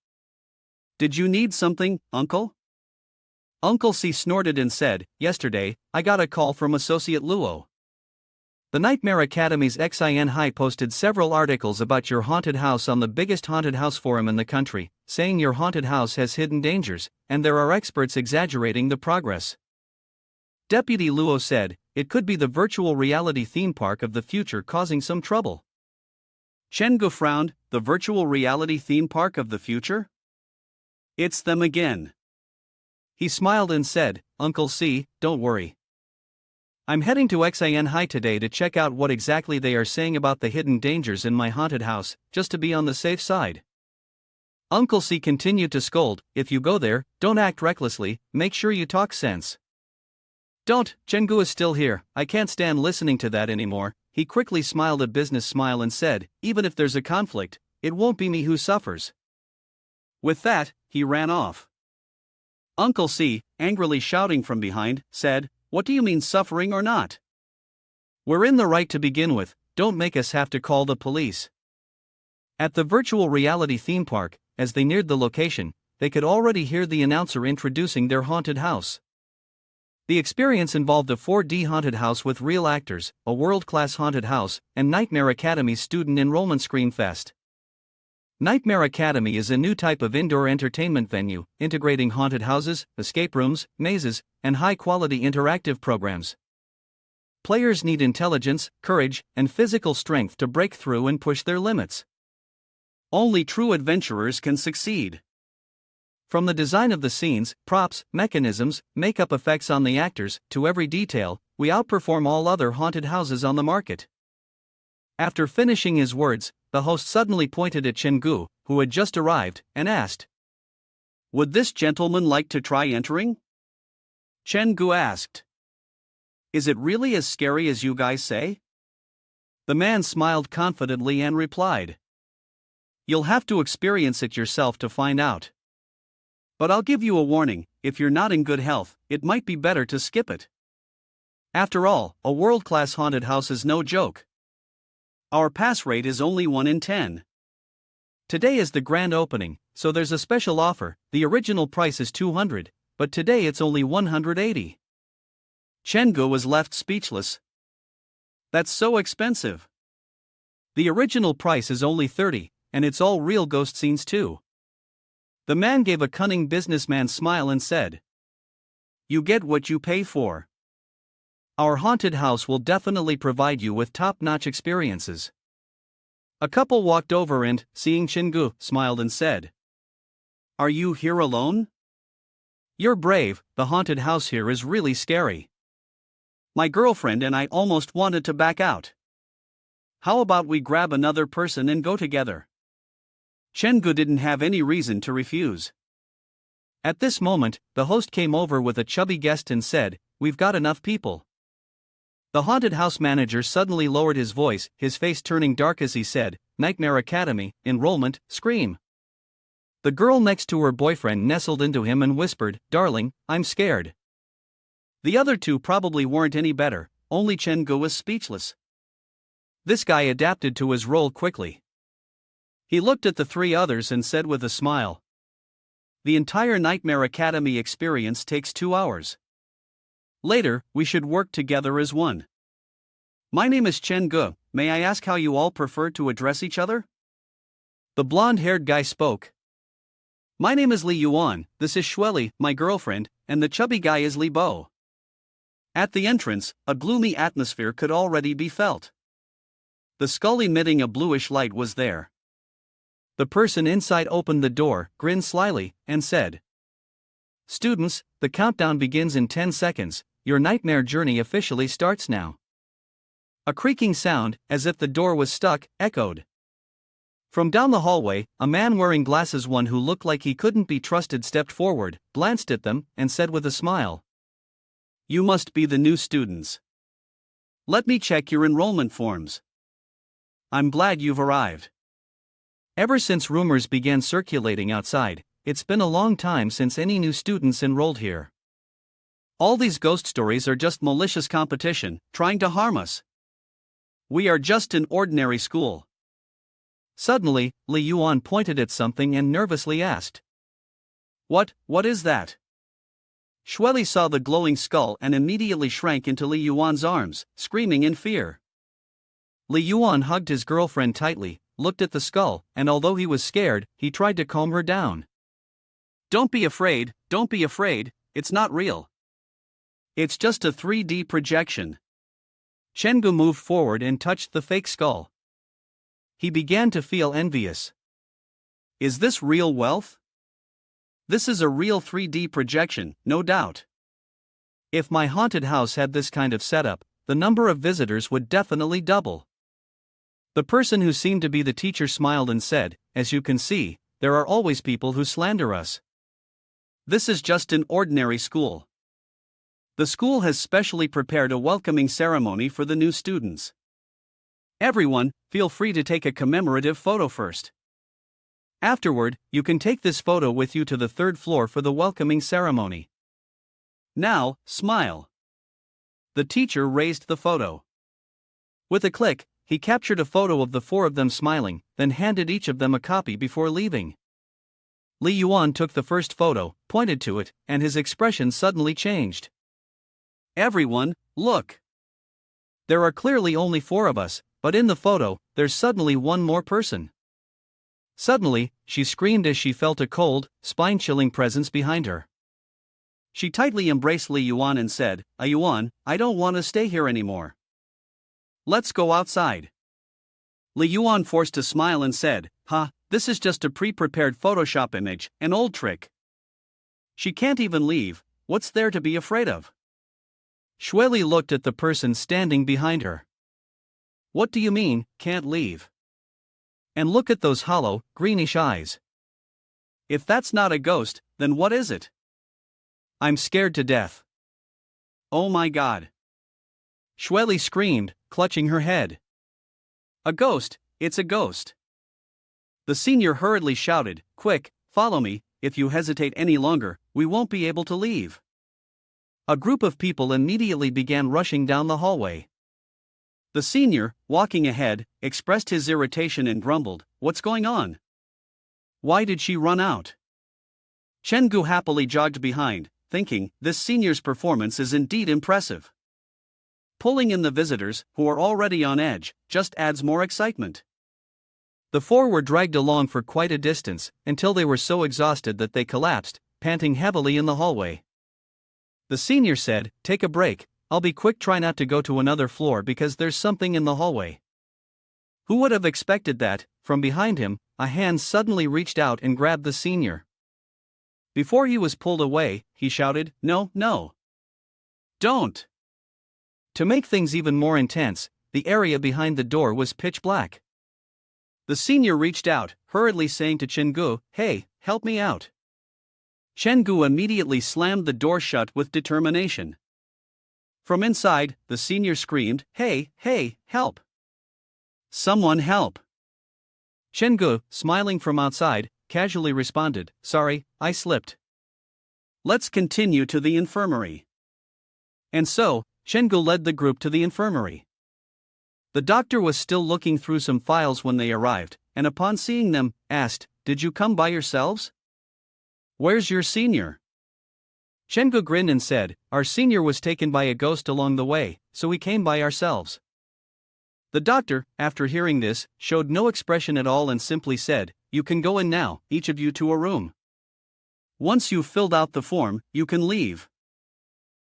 Did you need something, Uncle?" Uncle C snorted and said, "Yesterday, I got a call from Associate Luo. The Nightmare Academy's XIN High posted several articles about your haunted house on the biggest haunted house forum in the country, saying your haunted house has hidden dangers, and there are experts exaggerating the progress. Deputy Luo said, it could be the virtual reality theme park of the future causing some trouble. Chen Gu frowned, the virtual reality theme park of the future? It's them again. He smiled and said, Uncle C, don't worry. I'm heading to XIN High today to check out what exactly they are saying about the hidden dangers in my haunted house, just to be on the safe side. Uncle C continued to scold, if you go there, don't act recklessly, make sure you talk sense. Don't, Chenggu is still here, I can't stand listening to that anymore. He quickly smiled a business smile and said, even if there's a conflict, it won't be me who suffers. With that, he ran off. Uncle C, angrily shouting from behind, said, what do you mean suffering or not? We're in the right to begin with, don't make us have to call the police. At the virtual reality theme park, as they neared the location, they could already hear the announcer introducing their haunted house. The experience involved a 4D haunted house with real actors, a world-class haunted house, and Nightmare Academy's student enrollment screen fest. Nightmare Academy is a new type of indoor entertainment venue, integrating haunted houses, escape rooms, mazes, and high-quality interactive programs. Players need intelligence, courage, and physical strength to break through and push their limits. Only true adventurers can succeed. From the design of the scenes, props, mechanisms, makeup effects on the actors, to every detail, we outperform all other haunted houses on the market. After finishing his words, the host suddenly pointed at Chenggu, who had just arrived, and asked, would this gentleman like to try entering? Chenggu asked. Is it really as scary as you guys say? The man smiled confidently and replied, you'll have to experience it yourself to find out. But I'll give you a warning, if you're not in good health, it might be better to skip it. After all, a world-class haunted house is no joke. Our pass rate is only 1 in 10. Today is the grand opening, so there's a special offer. The original price is 200, but today it's only 180. Chenggu was left speechless. That's so expensive. The original price is only 30, and it's all real ghost scenes too. The man gave a cunning businessman smile and said, you get what you pay for. Our haunted house will definitely provide you with top-notch experiences. A couple walked over and, seeing Chenggu, smiled and said, are you here alone? You're brave, the haunted house here is really scary. My girlfriend and I almost wanted to back out. How about we grab another person and go together? Chenggu didn't have any reason to refuse. At this moment, the host came over with a chubby guest and said, we've got enough people. The haunted house manager suddenly lowered his voice, his face turning dark as he said, Nightmare Academy, enrollment, scream. The girl next to her boyfriend nestled into him and whispered, darling, I'm scared. The other two probably weren't any better, only Chenggu was speechless. This guy adapted to his role quickly. He looked at the three others and said with a smile, the entire Nightmare Academy experience takes 2 hours. Later, we should work together as one. My name is Chenggu, may I ask how you all prefer to address each other? The blonde-haired guy spoke. My name is Li Yuan, this is Shueli, my girlfriend, and the chubby guy is Li Bo. At the entrance, a gloomy atmosphere could already be felt. The skull emitting a bluish light was there. The person inside opened the door, grinned slyly, and said, students, the countdown begins in 10 seconds, your nightmare journey officially starts now. A creaking sound, as if the door was stuck, echoed. From down the hallway, a man wearing glasses, one who looked like he couldn't be trusted, stepped forward, glanced at them, and said with a smile, you must be the new students. Let me check your enrollment forms. I'm glad you've arrived. Ever since rumors began circulating outside, it's been a long time since any new students enrolled here. All these ghost stories are just malicious competition, trying to harm us. We are just an ordinary school. Suddenly, Li Yuan pointed at something and nervously asked, what is that? Shueli saw the glowing skull and immediately shrank into Li Yuan's arms, screaming in fear. Li Yuan hugged his girlfriend tightly, looked at the skull, and although he was scared, he tried to calm her down. Don't be afraid, it's not real. It's just a 3D projection. Chenggu moved forward and touched the fake skull. He began to feel envious. Is this real wealth? This is a real 3D projection, no doubt. If my haunted house had this kind of setup, the number of visitors would definitely double. The person who seemed to be the teacher smiled and said, "As you can see, there are always people who slander us. This is just an ordinary school. The school has specially prepared a welcoming ceremony for the new students. Everyone, feel free to take a commemorative photo first. Afterward, you can take this photo with you to the 3rd floor for the welcoming ceremony. Now, smile." The teacher raised the photo. With a click, he captured a photo of the 4 of them smiling, then handed each of them a copy before leaving. Li Yuan took the first photo, pointed to it, and his expression suddenly changed. "Everyone, look. There are clearly only 4 of us, but in the photo, there's suddenly one more person." Suddenly, she screamed as she felt a cold, spine-chilling presence behind her. She tightly embraced Li Yuan and said, "Yuan, I don't want to stay here anymore. Let's go outside." Li Yuan forced a smile and said, This is just a pre-prepared Photoshop image, an old trick. She can't even leave, what's there to be afraid of?" Shueli looked at the person standing behind her. "What do you mean, can't leave? And look at those hollow, greenish eyes. If that's not a ghost, then what is it?" "I'm scared to death." "Oh my God!" Shueli screamed, clutching her head. "A ghost, it's a ghost." The senior hurriedly shouted, "Quick, follow me, if you hesitate any longer, we won't be able to leave." A group of people immediately began rushing down the hallway. The senior, walking ahead, expressed his irritation and grumbled, "What's going on? Why did she run out?" Chenggu happily jogged behind, thinking, this senior's performance is indeed impressive. Pulling in the visitors, who are already on edge, just adds more excitement. The 4 were dragged along for quite a distance, until they were so exhausted that they collapsed, panting heavily in the hallway. The senior said, "Take a break, I'll be quick, try not to go to another floor because there's something in the hallway." Who would have expected that, from behind him, a hand suddenly reached out and grabbed the senior. Before he was pulled away, he shouted, "No, no. Don't." To make things even more intense, the area behind the door was pitch black. The senior reached out, hurriedly saying to Chenggu, "Hey, help me out." Chenggu immediately slammed the door shut with determination. From inside, the senior screamed, Hey, help! Someone help!" Chenggu, smiling from outside, casually responded, "Sorry, I slipped." "Let's continue to the infirmary." And so, Chenggu led the group to the infirmary. The doctor was still looking through some files when they arrived, and upon seeing them, asked, "Did you come by yourselves? Where's your senior?" Chenggu grinned and said, "Our senior was taken by a ghost along the way, so we came by ourselves." The doctor, after hearing this, showed no expression at all and simply said, "You can go in now, each of you to a room. Once you've filled out the form, you can leave."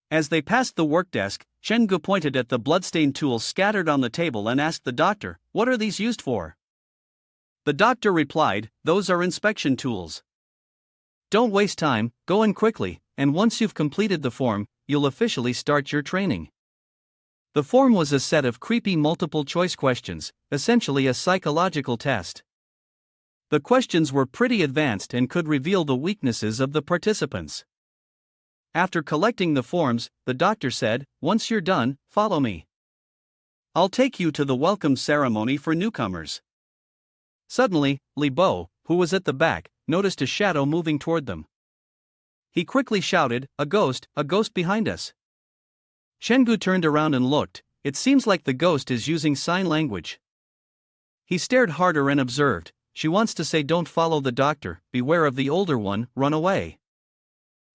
As they passed the work desk, Chenggu pointed at the bloodstained tools scattered on the table and asked the doctor, "What are these used for?" The doctor replied, "Those are inspection tools. Don't waste time, go in quickly, and once you've completed the form, you'll officially start your training." The form was a set of creepy multiple-choice questions, essentially a psychological test. The questions were pretty advanced and could reveal the weaknesses of the participants. After collecting the forms, the doctor said, "Once you're done, follow me. I'll take you to the welcome ceremony for newcomers." Suddenly, Li Bo, who was at the back, noticed a shadow moving toward them. He quickly shouted, a ghost behind us." Chenggu turned around and looked. It seems like the ghost is using sign language. He stared harder and observed, "She wants to say don't follow the doctor, beware of the older one, run away."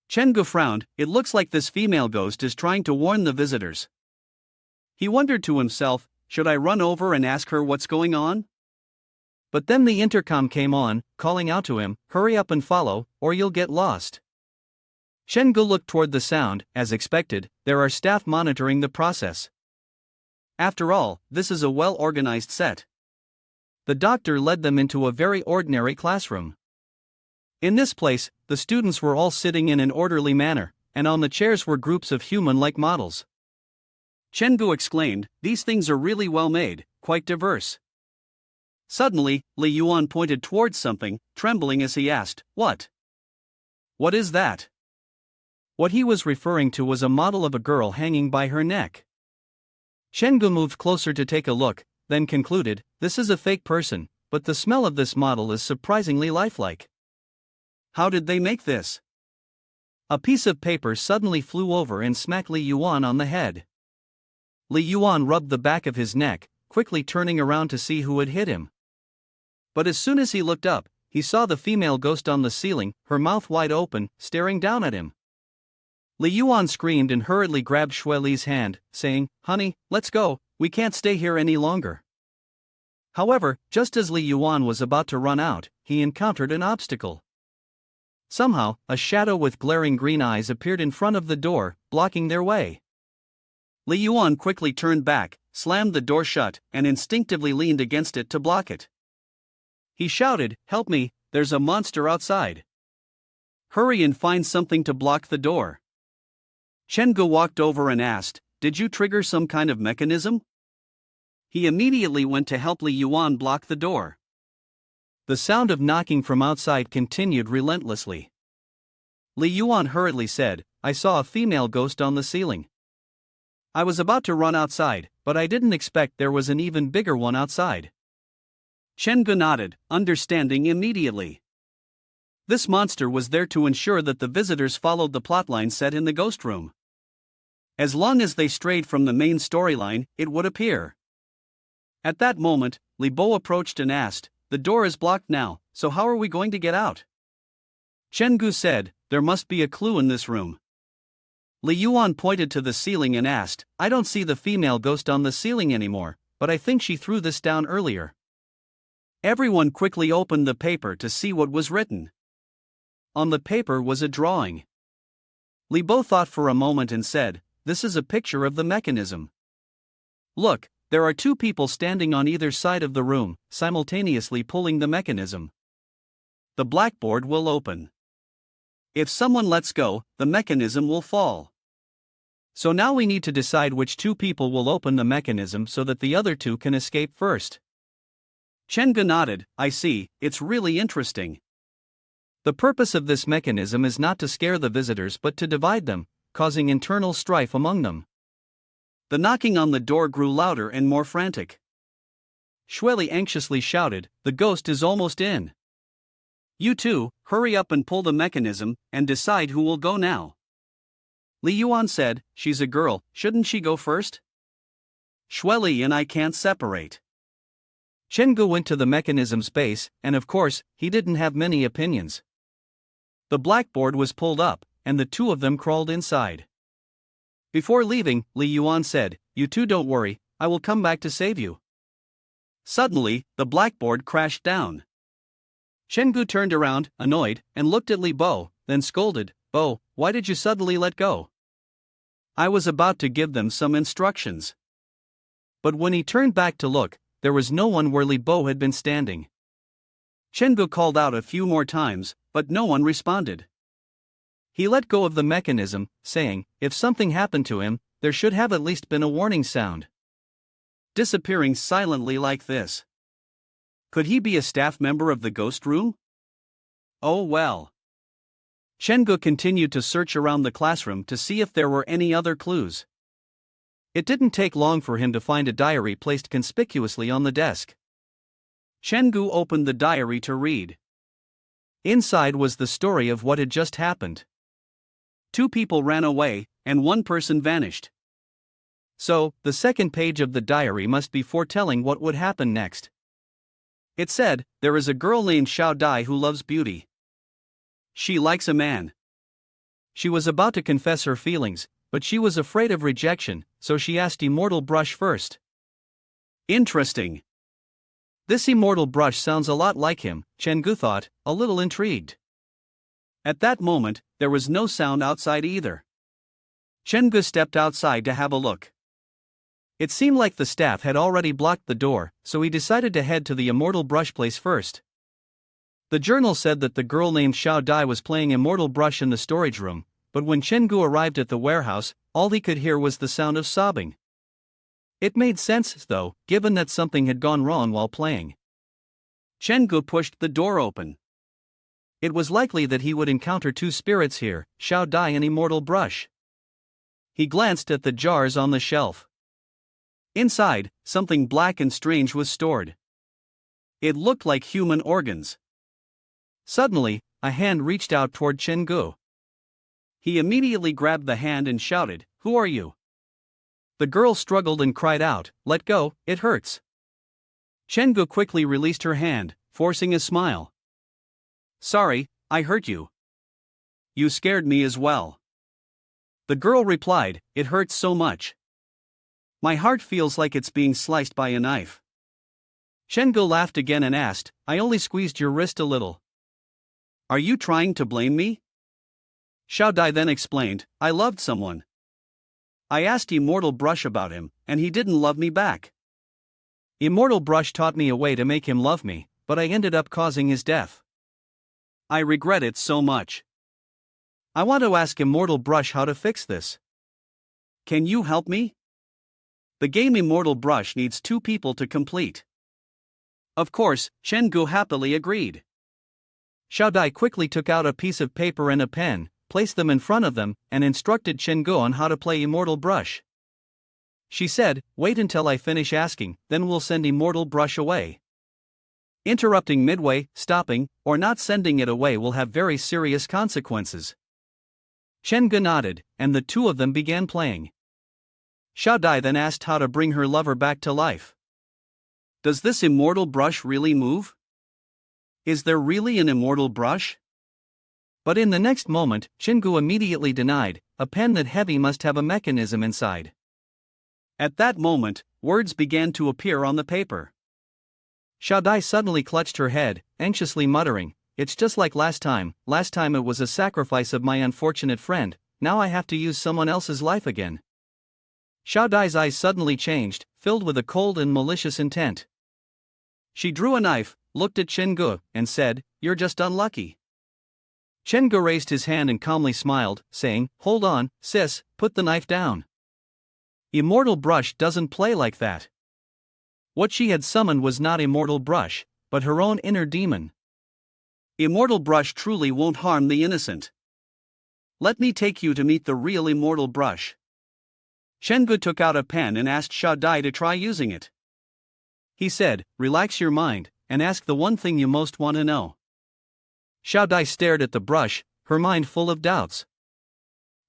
Chenggu frowned. It looks like this female ghost is trying to warn the visitors. He wondered to himself, should I run over and ask her what's going on? But then the intercom came on, calling out to him, "Hurry up and follow, or you'll get lost." Shengu looked toward the sound. As expected, there are staff monitoring the process. After all, this is a well-organized set. The doctor led them into a very ordinary classroom. In this place, the students were all sitting in an orderly manner, and on the chairs were groups of human-like models. Chengu exclaimed, "These things are really well made, quite diverse." Suddenly, Li Yuan pointed towards something, trembling as he asked, "What? What is that?" What he was referring to was a model of a girl hanging by her neck. Shengu moved closer to take a look, then concluded, "This is a fake person, but the smell of this model is surprisingly lifelike." How did they make this? A piece of paper suddenly flew over and smacked Li Yuan on the head. Li Yuan rubbed the back of his neck, quickly turning around to see who had hit him. But as soon as he looked up, he saw the female ghost on the ceiling, her mouth wide open, staring down at him. Li Yuan screamed and hurriedly grabbed Xue Li's hand, saying, "Honey, let's go, we can't stay here any longer." However, just as Li Yuan was about to run out, he encountered an obstacle. Somehow, a shadow with glaring green eyes appeared in front of the door, blocking their way. Li Yuan quickly turned back, slammed the door shut, and instinctively leaned against it to block it. He shouted, "Help me, there's a monster outside. Hurry and find something to block the door." Chengu walked over and asked, "Did you trigger some kind of mechanism?" He immediately went to help Li Yuan block the door. The sound of knocking from outside continued relentlessly. Li Yuan hurriedly said, "I saw a female ghost on the ceiling. I was about to run outside, but I didn't expect there was an even bigger one outside." Chengu nodded, understanding immediately. This monster was there to ensure that the visitors followed the plotline set in the ghost room. As long as they strayed from the main storyline, it would appear. At that moment, Li Bo approached and asked, "The door is blocked now, so how are we going to get out?" Chengu said, "There must be a clue in this room." Li Yuan pointed to the ceiling and asked, "I don't see the female ghost on the ceiling anymore, but I think she threw this down earlier." Everyone quickly opened the paper to see what was written. On the paper was a drawing. Li Bo thought for a moment and said, "This is a picture of the mechanism. Look, there are two people standing on either side of the room, simultaneously pulling the mechanism. The blackboard will open. If someone lets go, the mechanism will fall. So now we need to decide which two people will open the mechanism so that the other two can escape first." Chengu nodded, "I see, it's really interesting. The purpose of this mechanism is not to scare the visitors but to divide them, causing internal strife among them." The knocking on the door grew louder and more frantic. Xue Li anxiously shouted, "The ghost is almost in. You two, hurry up and pull the mechanism, and decide who will go now." Li Yuan said, "She's a girl, shouldn't she go first? Xue Li and I can't separate." Chengu went to the mechanism's base, and of course, he didn't have many opinions. The blackboard was pulled up, and the two of them crawled inside. Before leaving, Li Yuan said, "You two don't worry, I will come back to save you." Suddenly, the blackboard crashed down. Chengu turned around, annoyed, and looked at Li Bo, then scolded, "Bo, why did you suddenly let go? I was about to give them some instructions." But when he turned back to look, there was no one where Li Bo had been standing. Chengu called out a few more times, but no one responded. He let go of the mechanism, saying, "If something happened to him, there should have at least been a warning sound." Disappearing silently like this. Could he be a staff member of the ghost room? Oh well. Chengu continued to search around the classroom to see if there were any other clues. It didn't take long for him to find a diary placed conspicuously on the desk. Chengu opened the diary to read. Inside was the story of what had just happened. 2 people ran away, and 1 person vanished. So, the second page of the diary must be foretelling what would happen next. It said, "There is a girl named Xiao Dai who loves beauty. She likes a man. She was about to confess her feelings, but she was afraid of rejection, so she asked Immortal Brush first. Interesting. This immortal brush sounds a lot like him, Chen-gu thought, a little intrigued. At that moment, there was no sound outside either. Chen-gu stepped outside to have a look. It seemed like the staff had already blocked the door, so he decided to head to the immortal brush place first. The journal said that the girl named Xiao Dai was playing immortal brush in the storage room, but when Chen-gu arrived at the warehouse, all he could hear was the sound of sobbing. It made sense, though, given that something had gone wrong while playing. Chen-gu pushed the door open. It was likely that he would encounter two spirits here, Xiao Dai and immortal brush. He glanced at the jars on the shelf. Inside, something black and strange was stored. It looked like human organs. Suddenly, a hand reached out toward Chen-gu. He immediately grabbed the hand and shouted, "Who are you?" The girl struggled and cried out, "Let go, it hurts." Chen-gu quickly released her hand, forcing a smile. "Sorry, I hurt you. You scared me as well." The girl replied, "It hurts so much. My heart feels like it's being sliced by a knife." Chen-gu laughed again and asked, "I only squeezed your wrist a little." "Are you trying to blame me?" Xiao Dai then explained, "I loved someone. I asked Immortal Brush about him, and he didn't love me back. Immortal Brush taught me a way to make him love me, but I ended up causing his death. I regret it so much. I want to ask Immortal Brush how to fix this. Can you help me? The game Immortal Brush needs 2 people to complete." Of course, Chen-gu happily agreed. Xiao Dai quickly took out a piece of paper and a pen, placed them in front of them, and instructed Chen-gu on how to play Immortal Brush. She said, "Wait until I finish asking, then we'll send Immortal Brush away. Interrupting midway, stopping, or not sending it away will have very serious consequences." Chen-gu nodded, and the two of them began playing. Xiao Dai then asked how to bring her lover back to life. "Does this Immortal Brush really move? Is there really an Immortal Brush?" But in the next moment, Chen-gu immediately denied, "A pen that heavy must have a mechanism inside." At that moment, words began to appear on the paper. Xiao Dai suddenly clutched her head, anxiously muttering, "It's just like last time it was a sacrifice of my unfortunate friend, now I have to use someone else's life again." Xiao Dai's eyes suddenly changed, filled with a cold and malicious intent. She drew a knife, looked at Chen-gu, and said, "You're just unlucky." Chen-gu raised his hand and calmly smiled, saying, "Hold on, sis, put the knife down. Immortal Brush doesn't play like that." What she had summoned was not Immortal Brush, but her own inner demon. "Immortal Brush truly won't harm the innocent. Let me take you to meet the real Immortal Brush." Chen-gu took out a pen and asked Xiao Dai to try using it. He said, "Relax your mind, and ask the one thing you most want to know." Xiao Dai stared at the brush, her mind full of doubts.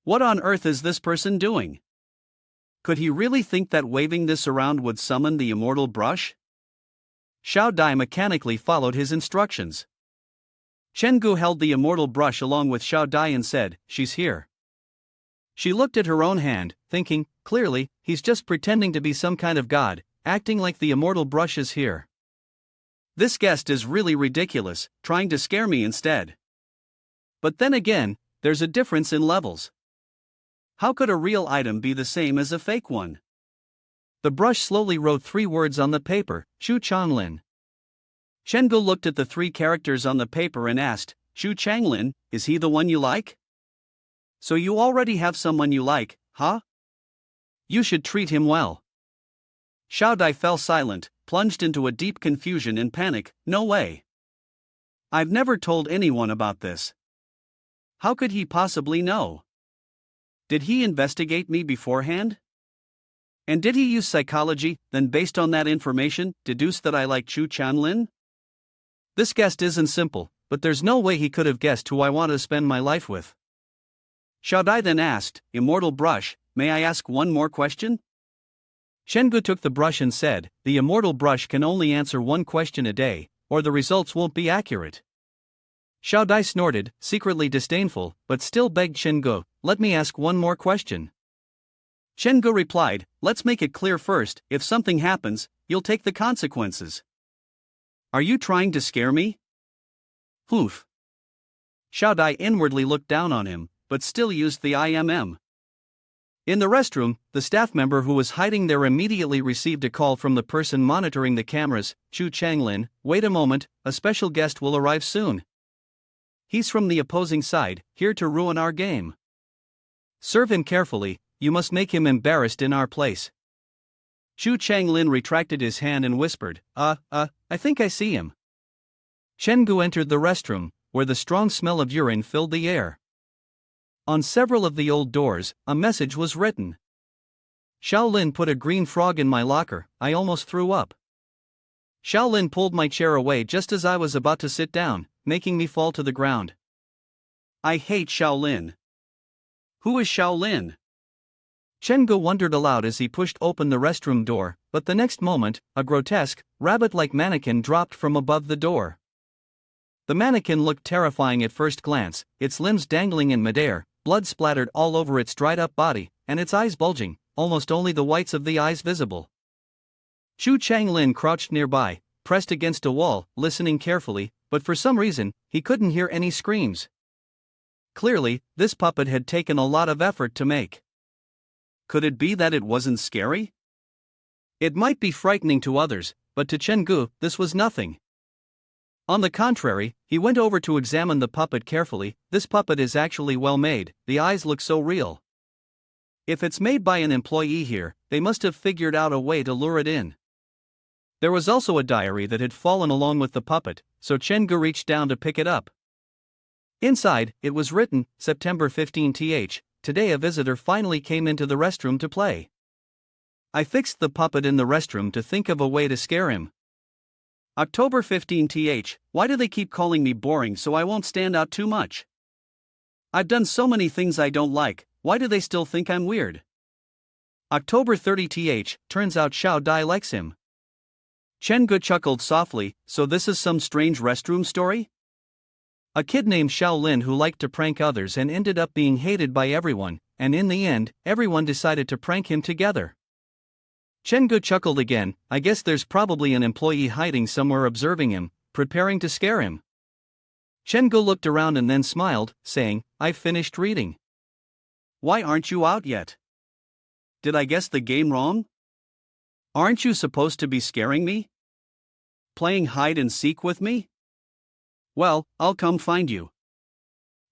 What on earth is this person doing? Could he really think that waving this around would summon the Immortal Brush? Xiao Dai mechanically followed his instructions. Chen-gu held the Immortal Brush along with Xiao Dai and said, "She's here." She looked at her own hand, thinking, clearly, he's just pretending to be some kind of god, acting like the Immortal Brush is here. This guest is really ridiculous, trying to scare me instead. But then again, there's a difference in levels. How could a real item be the same as a fake one? The brush slowly wrote 3 words on the paper, Chu Changlin. Chen-gu looked at the 3 characters on the paper and asked, "Chu Changlin, is he the one you like?" "So you already have someone you like, huh? You should treat him well." Xiao Dai fell silent, plunged into a deep confusion and panic. No way. I've never told anyone about this. How could he possibly know? Did he investigate me beforehand? And did he use psychology, then based on that information, deduce that I like Chu Chanlin? This guest isn't simple, but there's no way he could have guessed who I want to spend my life with. Xiao Dai then asked, "Immortal Brush, may I ask one more question?" Chen-gu took the brush and said, "The Immortal Brush can only answer 1 question a day, or the results won't be accurate." Xiao Dai snorted, secretly disdainful, but still begged Chen-gu, "Let me ask one more question." Chen-gu replied, "Let's make it clear first, if something happens, you'll take the consequences. Are you trying to scare me? Oof. Xiao Dai inwardly looked down on him, but still used the IMM. In the restroom, the staff member who was hiding there immediately received a call from the person monitoring the cameras. Chu Changlin, wait a moment, a special guest will arrive soon. He's from the opposing side, here to ruin our game. Serve him carefully, you must make him embarrassed in our place. Chu Changlin retracted his hand and whispered, I think I see him. Chen Gu entered the restroom, where the strong smell of urine filled the air. On several of the old doors, a message was written. Shaolin put a green frog in my locker, I almost threw up. Shaolin pulled my chair away just as I was about to sit down, making me fall to the ground. I hate Shaolin. Who is Shaolin? Chen Gu wondered aloud as he pushed open the restroom door, but the next moment, a grotesque, rabbit-like mannequin dropped from above the door. The mannequin looked terrifying at first glance, its limbs dangling in midair, blood splattered all over its dried-up body, and its eyes bulging, almost only the whites of the eyes visible. Chu Changlin crouched nearby, pressed against a wall, listening carefully, but for some reason, he couldn't hear any screams. Clearly, this puppet had taken a lot of effort to make. Could it be that it wasn't scary? It might be frightening to others, but to Chen Gu, this was nothing. On the contrary, he went over to examine the puppet carefully. This puppet is actually well made, the eyes look so real. If it's made by an employee here, they must have figured out a way to lure it in. There was also a diary that had fallen along with the puppet, so Chen Gu reached down to pick it up. Inside, it was written, September 15th, today a visitor finally came into the restroom to play. I fixed the puppet in the restroom to think of a way to scare him. October 15th, why do they keep calling me boring so I won't stand out too much? I've done so many things I don't like, why do they still think I'm weird? October 30th, turns out Xiao Dai likes him. Chen Gu chuckled softly, so this is some strange restroom story? A kid named Shaolin who liked to prank others and ended up being hated by everyone, and in the end, everyone decided to prank him together. Chen Gu chuckled again, I guess there's probably an employee hiding somewhere observing him, preparing to scare him. Chen Gu looked around and then smiled, saying, I've finished reading. Why aren't you out yet? Did I guess the game wrong? Aren't you supposed to be scaring me? Playing hide and seek with me? Well, I'll come find you.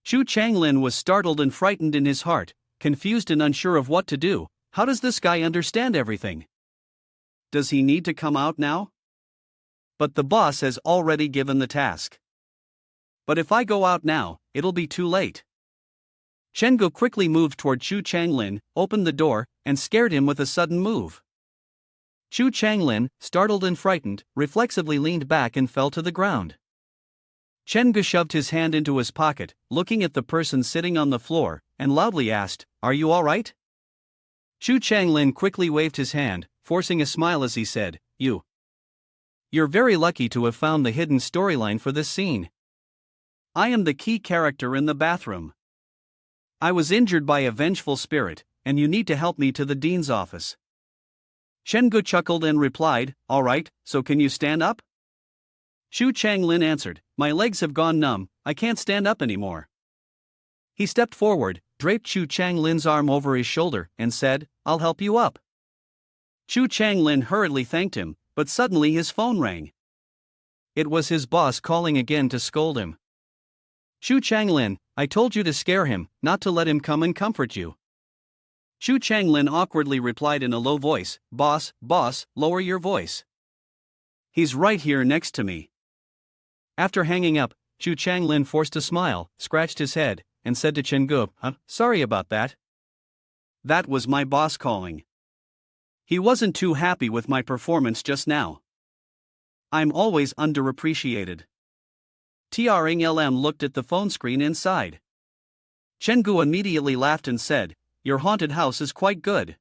Chu Changlin was startled and frightened in his heart, confused and unsure of what to do. How does this guy understand everything? Does he need to come out now? But the boss has already given the task. But if I go out now, it'll be too late. Chen Gu quickly moved toward Chu Changlin, opened the door, and scared him with a sudden move. Chu Changlin, startled and frightened, reflexively leaned back and fell to the ground. Chen Gu shoved his hand into his pocket, looking at the person sitting on the floor, and loudly asked, Are you all right? Chu Changlin quickly waved his hand, forcing a smile as he said, You're very lucky to have found the hidden storyline for this scene. I am the key character in the bathroom. I was injured by a vengeful spirit, and you need to help me to the dean's office. Chen Gu chuckled and replied, All right, so can you stand up? Chu Changlin answered, My legs have gone numb, I can't stand up anymore. He stepped forward, draped Chu Changlin's arm over his shoulder, and said, I'll help you up. Chu Changlin hurriedly thanked him, but suddenly his phone rang. It was his boss calling again to scold him. Chu Changlin, I told you to scare him, not to let him come and comfort you. Chu Changlin awkwardly replied in a low voice, Boss, lower your voice. He's right here next to me. After hanging up, Chu Changlin forced a smile, scratched his head, and said to Chen Gu, Sorry about that. That was my boss calling. He wasn't too happy with my performance just now. I'm always underappreciated. Trlm looked at the phone screen inside. Chen Gu immediately laughed and said, Your haunted house is quite good.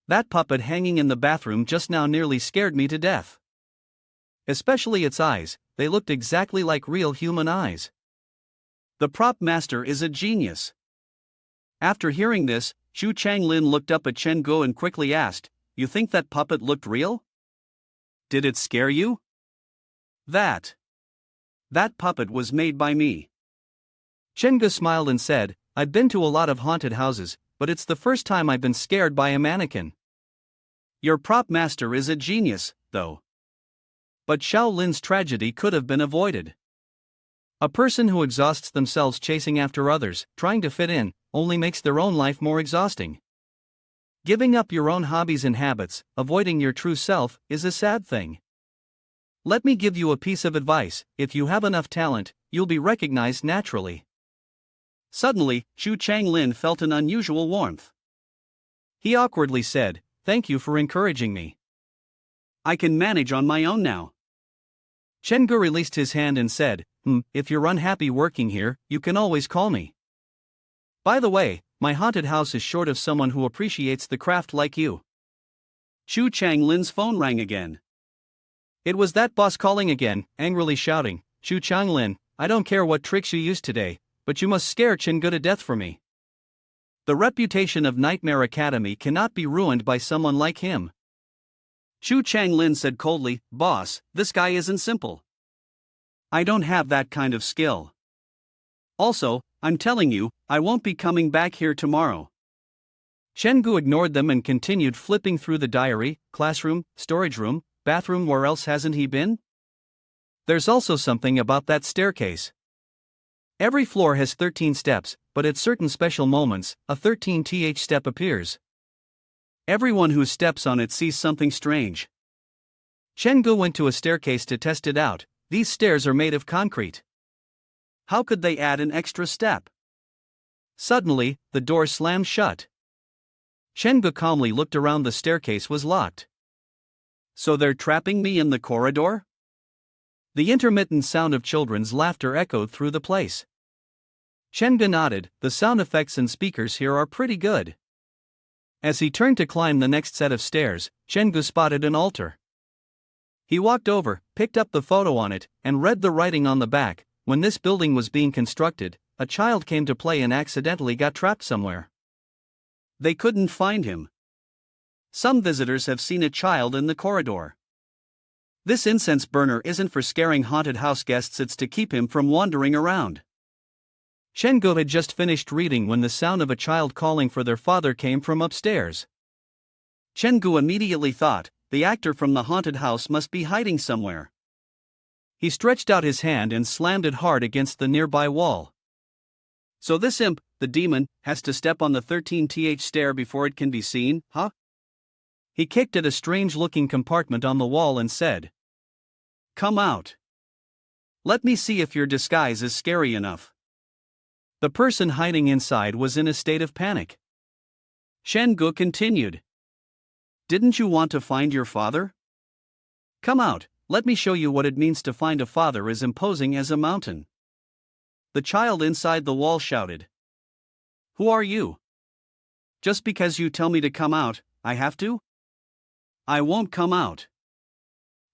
That puppet hanging in the bathroom just now nearly scared me to death. Especially its eyes, they looked exactly like real human eyes. The prop master is a genius. After hearing this, Chu Changlin looked up at Chen Gu and quickly asked, You think that puppet looked real? Did it scare you? That puppet was made by me. Chengu smiled and said, I've been to a lot of haunted houses, but it's the first time I've been scared by a mannequin. Your prop master is a genius, though. But Xiao Lin's tragedy could have been avoided. A person who exhausts themselves chasing after others, trying to fit in, only makes their own life more exhausting. Giving up your own hobbies and habits, avoiding your true self, is a sad thing. Let me give you a piece of advice: if you have enough talent, you'll be recognized naturally. Suddenly, Xu Changlin felt an unusual warmth. He awkwardly said, Thank you for encouraging me. I can manage on my own now. Chengu released his hand and said, if you're unhappy working here, you can always call me. By the way, my haunted house is short of someone who appreciates the craft like you. Xu Changlin's phone rang again. It was that boss calling again, angrily shouting, Xu Changlin, I don't care what tricks you used today, but you must scare Chengu to death for me. The reputation of Nightmare Academy cannot be ruined by someone like him. Xu Changlin said coldly, Boss, this guy isn't simple. I don't have that kind of skill. Also, I'm telling you, I won't be coming back here tomorrow. Chengu ignored them and continued flipping through the diary, classroom, storage room, bathroom. Where else hasn't he been? There's also something about that staircase. Every floor has 13 steps, but at certain special moments, a 13th step appears. Everyone who steps on it sees something strange. Chengu went to a staircase to test it out. These stairs are made of concrete. How could they add an extra step? Suddenly, the door slammed shut. Chengu calmly looked around. The staircase was locked. So they're trapping me in the corridor? The intermittent sound of children's laughter echoed through the place. Chengu nodded. The sound effects and speakers here are pretty good. As he turned to climb the next set of stairs, Chengu spotted an altar. He walked over, picked up the photo on it, and read the writing on the back. When this building was being constructed, a child came to play and accidentally got trapped somewhere. They couldn't find him. Some visitors have seen a child in the corridor. This incense burner isn't for scaring haunted house guests, it's to keep him from wandering around. Chengu had just finished reading when the sound of a child calling for their father came from upstairs. Chengu immediately thought, the actor from the haunted house must be hiding somewhere. He stretched out his hand and slammed it hard against the nearby wall. So this imp, the demon, has to step on the 13th stair before it can be seen, huh? He kicked at a strange-looking compartment on the wall and said, Come out. Let me see if your disguise is scary enough. The person hiding inside was in a state of panic. Chengu continued. Didn't you want to find your father? Come out, let me show you what it means to find a father as imposing as a mountain. The child inside the wall shouted. Who are you? Just because you tell me to come out, I have to? I won't come out.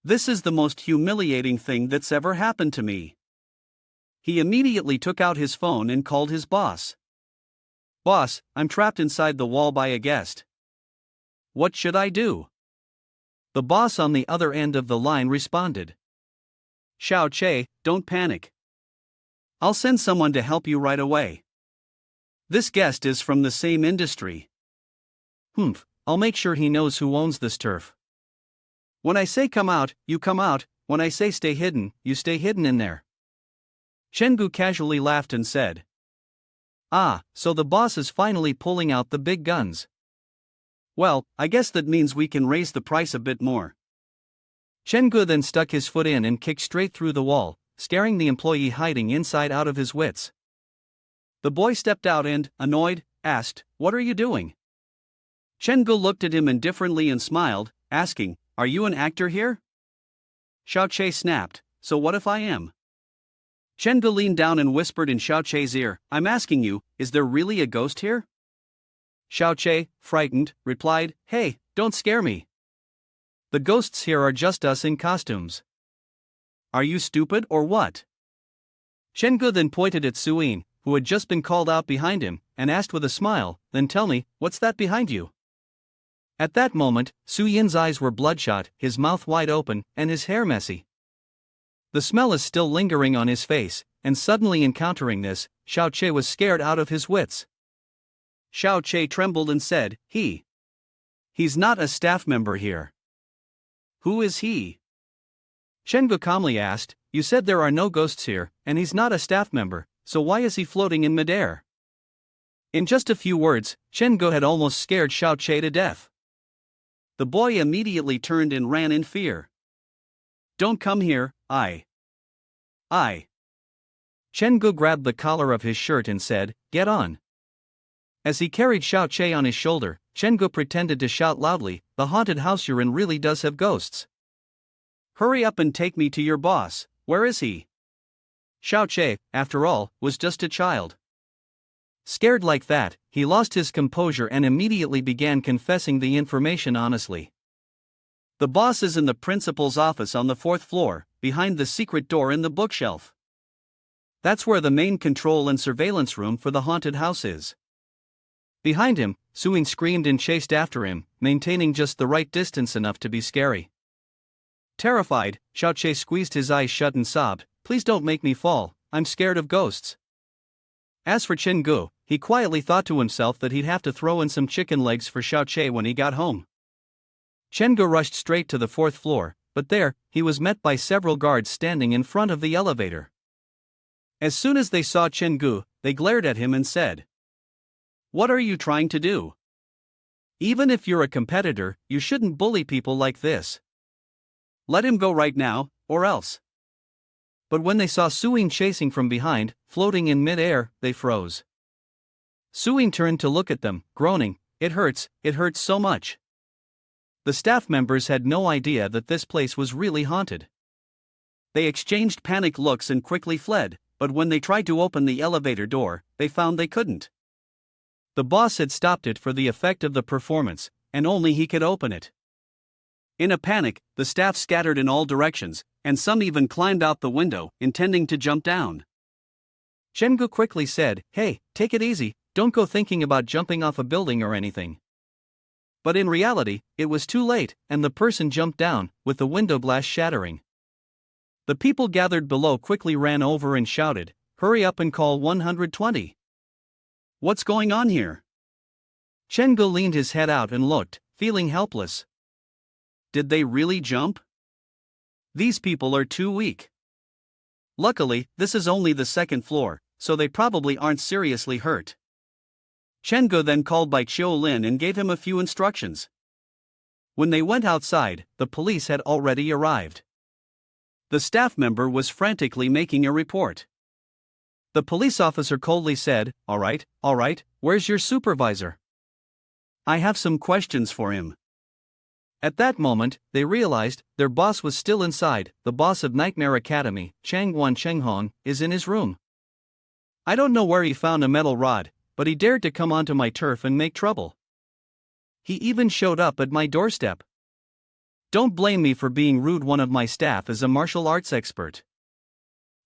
This is the most humiliating thing that's ever happened to me. He immediately took out his phone and called his boss. Boss, I'm trapped inside the wall by a guest. What should I do? The boss on the other end of the line responded. Xiao Che, don't panic. I'll send someone to help you right away. This guest is from the same industry. I'll make sure he knows who owns this turf. When I say come out, you come out. When I say stay hidden, you stay hidden in there. Chengu casually laughed and said, Ah, so the boss is finally pulling out the big guns. Well, I guess that means we can raise the price a bit more. Chengu then stuck his foot in and kicked straight through the wall, scaring the employee hiding inside out of his wits. The boy stepped out and, annoyed, asked, What are you doing? Chengu looked at him indifferently and smiled, asking, Are you an actor here? Xiao Che snapped, So what if I am? Chengu leaned down and whispered in Xiao Che's ear, I'm asking you, is there really a ghost here? Xiao Che, frightened, replied, Hey, don't scare me. The ghosts here are just us in costumes. Are you stupid or what? Chengu then pointed at Suin, who had just been called out behind him, and asked with a smile, Then tell me, what's that behind you? At that moment, Su Yin's eyes were bloodshot, his mouth wide open, and his hair messy. The smell is still lingering on his face, and suddenly encountering this, Xiao Che was scared out of his wits. Xiao Che trembled and said, He's not a staff member here. Who is he? Chen Gu calmly asked, you said there are no ghosts here, and he's not a staff member, so why is he floating in midair? In just a few words, Chen Gu had almost scared Xiao Che to death. The boy immediately turned and ran in fear. Don't come here, I. Chen Gu grabbed the collar of his shirt and said, get on. As he carried Xiao Che on his shoulder, Chen Gu pretended to shout loudly, the haunted house you're in really does have ghosts. Hurry up and take me to your boss, where is he? Xiao Che, after all, was just a child. Scared like that, he lost his composure and immediately began confessing the information honestly. The boss is in the principal's office on the 4th floor, behind the secret door in the bookshelf. That's where the main control and surveillance room for the haunted house is. Behind him, Suing screamed and chased after him, maintaining just the right distance enough to be scary. Terrified, Xiao Che squeezed his eyes shut and sobbed, please don't make me fall, I'm scared of ghosts. As for Chen Gu, he quietly thought to himself that he'd have to throw in some chicken legs for Xiao Che when he got home. Chen Gu rushed straight to the 4th floor, but there, he was met by several guards standing in front of the elevator. As soon as they saw Chen Gu, they glared at him and said, what are you trying to do? Even if you're a competitor, you shouldn't bully people like this. Let him go right now, or else. But when they saw Suing chasing from behind, floating in mid-air, they froze. Suing turned to look at them, groaning, it hurts so much. The staff members had no idea that this place was really haunted. They exchanged panicked looks and quickly fled, but when they tried to open the elevator door, they found they couldn't. The boss had stopped it for the effect of the performance, and only he could open it. In a panic, the staff scattered in all directions, and some even climbed out the window, intending to jump down. Chen Gu quickly said, hey, take it easy, don't go thinking about jumping off a building or anything. But in reality, it was too late, and the person jumped down, with the window glass shattering. The people gathered below quickly ran over and shouted, hurry up and call 120. What's going on here? Chen Gu leaned his head out and looked, feeling helpless. Did they really jump? These people are too weak. Luckily, this is only the 2nd floor, so they probably aren't seriously hurt. Chen Gu then called Bai Qiu-lin and gave him a few instructions. When they went outside, the police had already arrived. The staff member was frantically making a report. The police officer coldly said, all right, where's your supervisor? I have some questions for him. At that moment, they realized their boss was still inside. The boss of Nightmare Academy, Changguan Chenghong, is in his room. I don't know where he found a metal rod, but he dared to come onto my turf and make trouble. He even showed up at my doorstep. Don't blame me for being rude. One of my staff is a martial arts expert.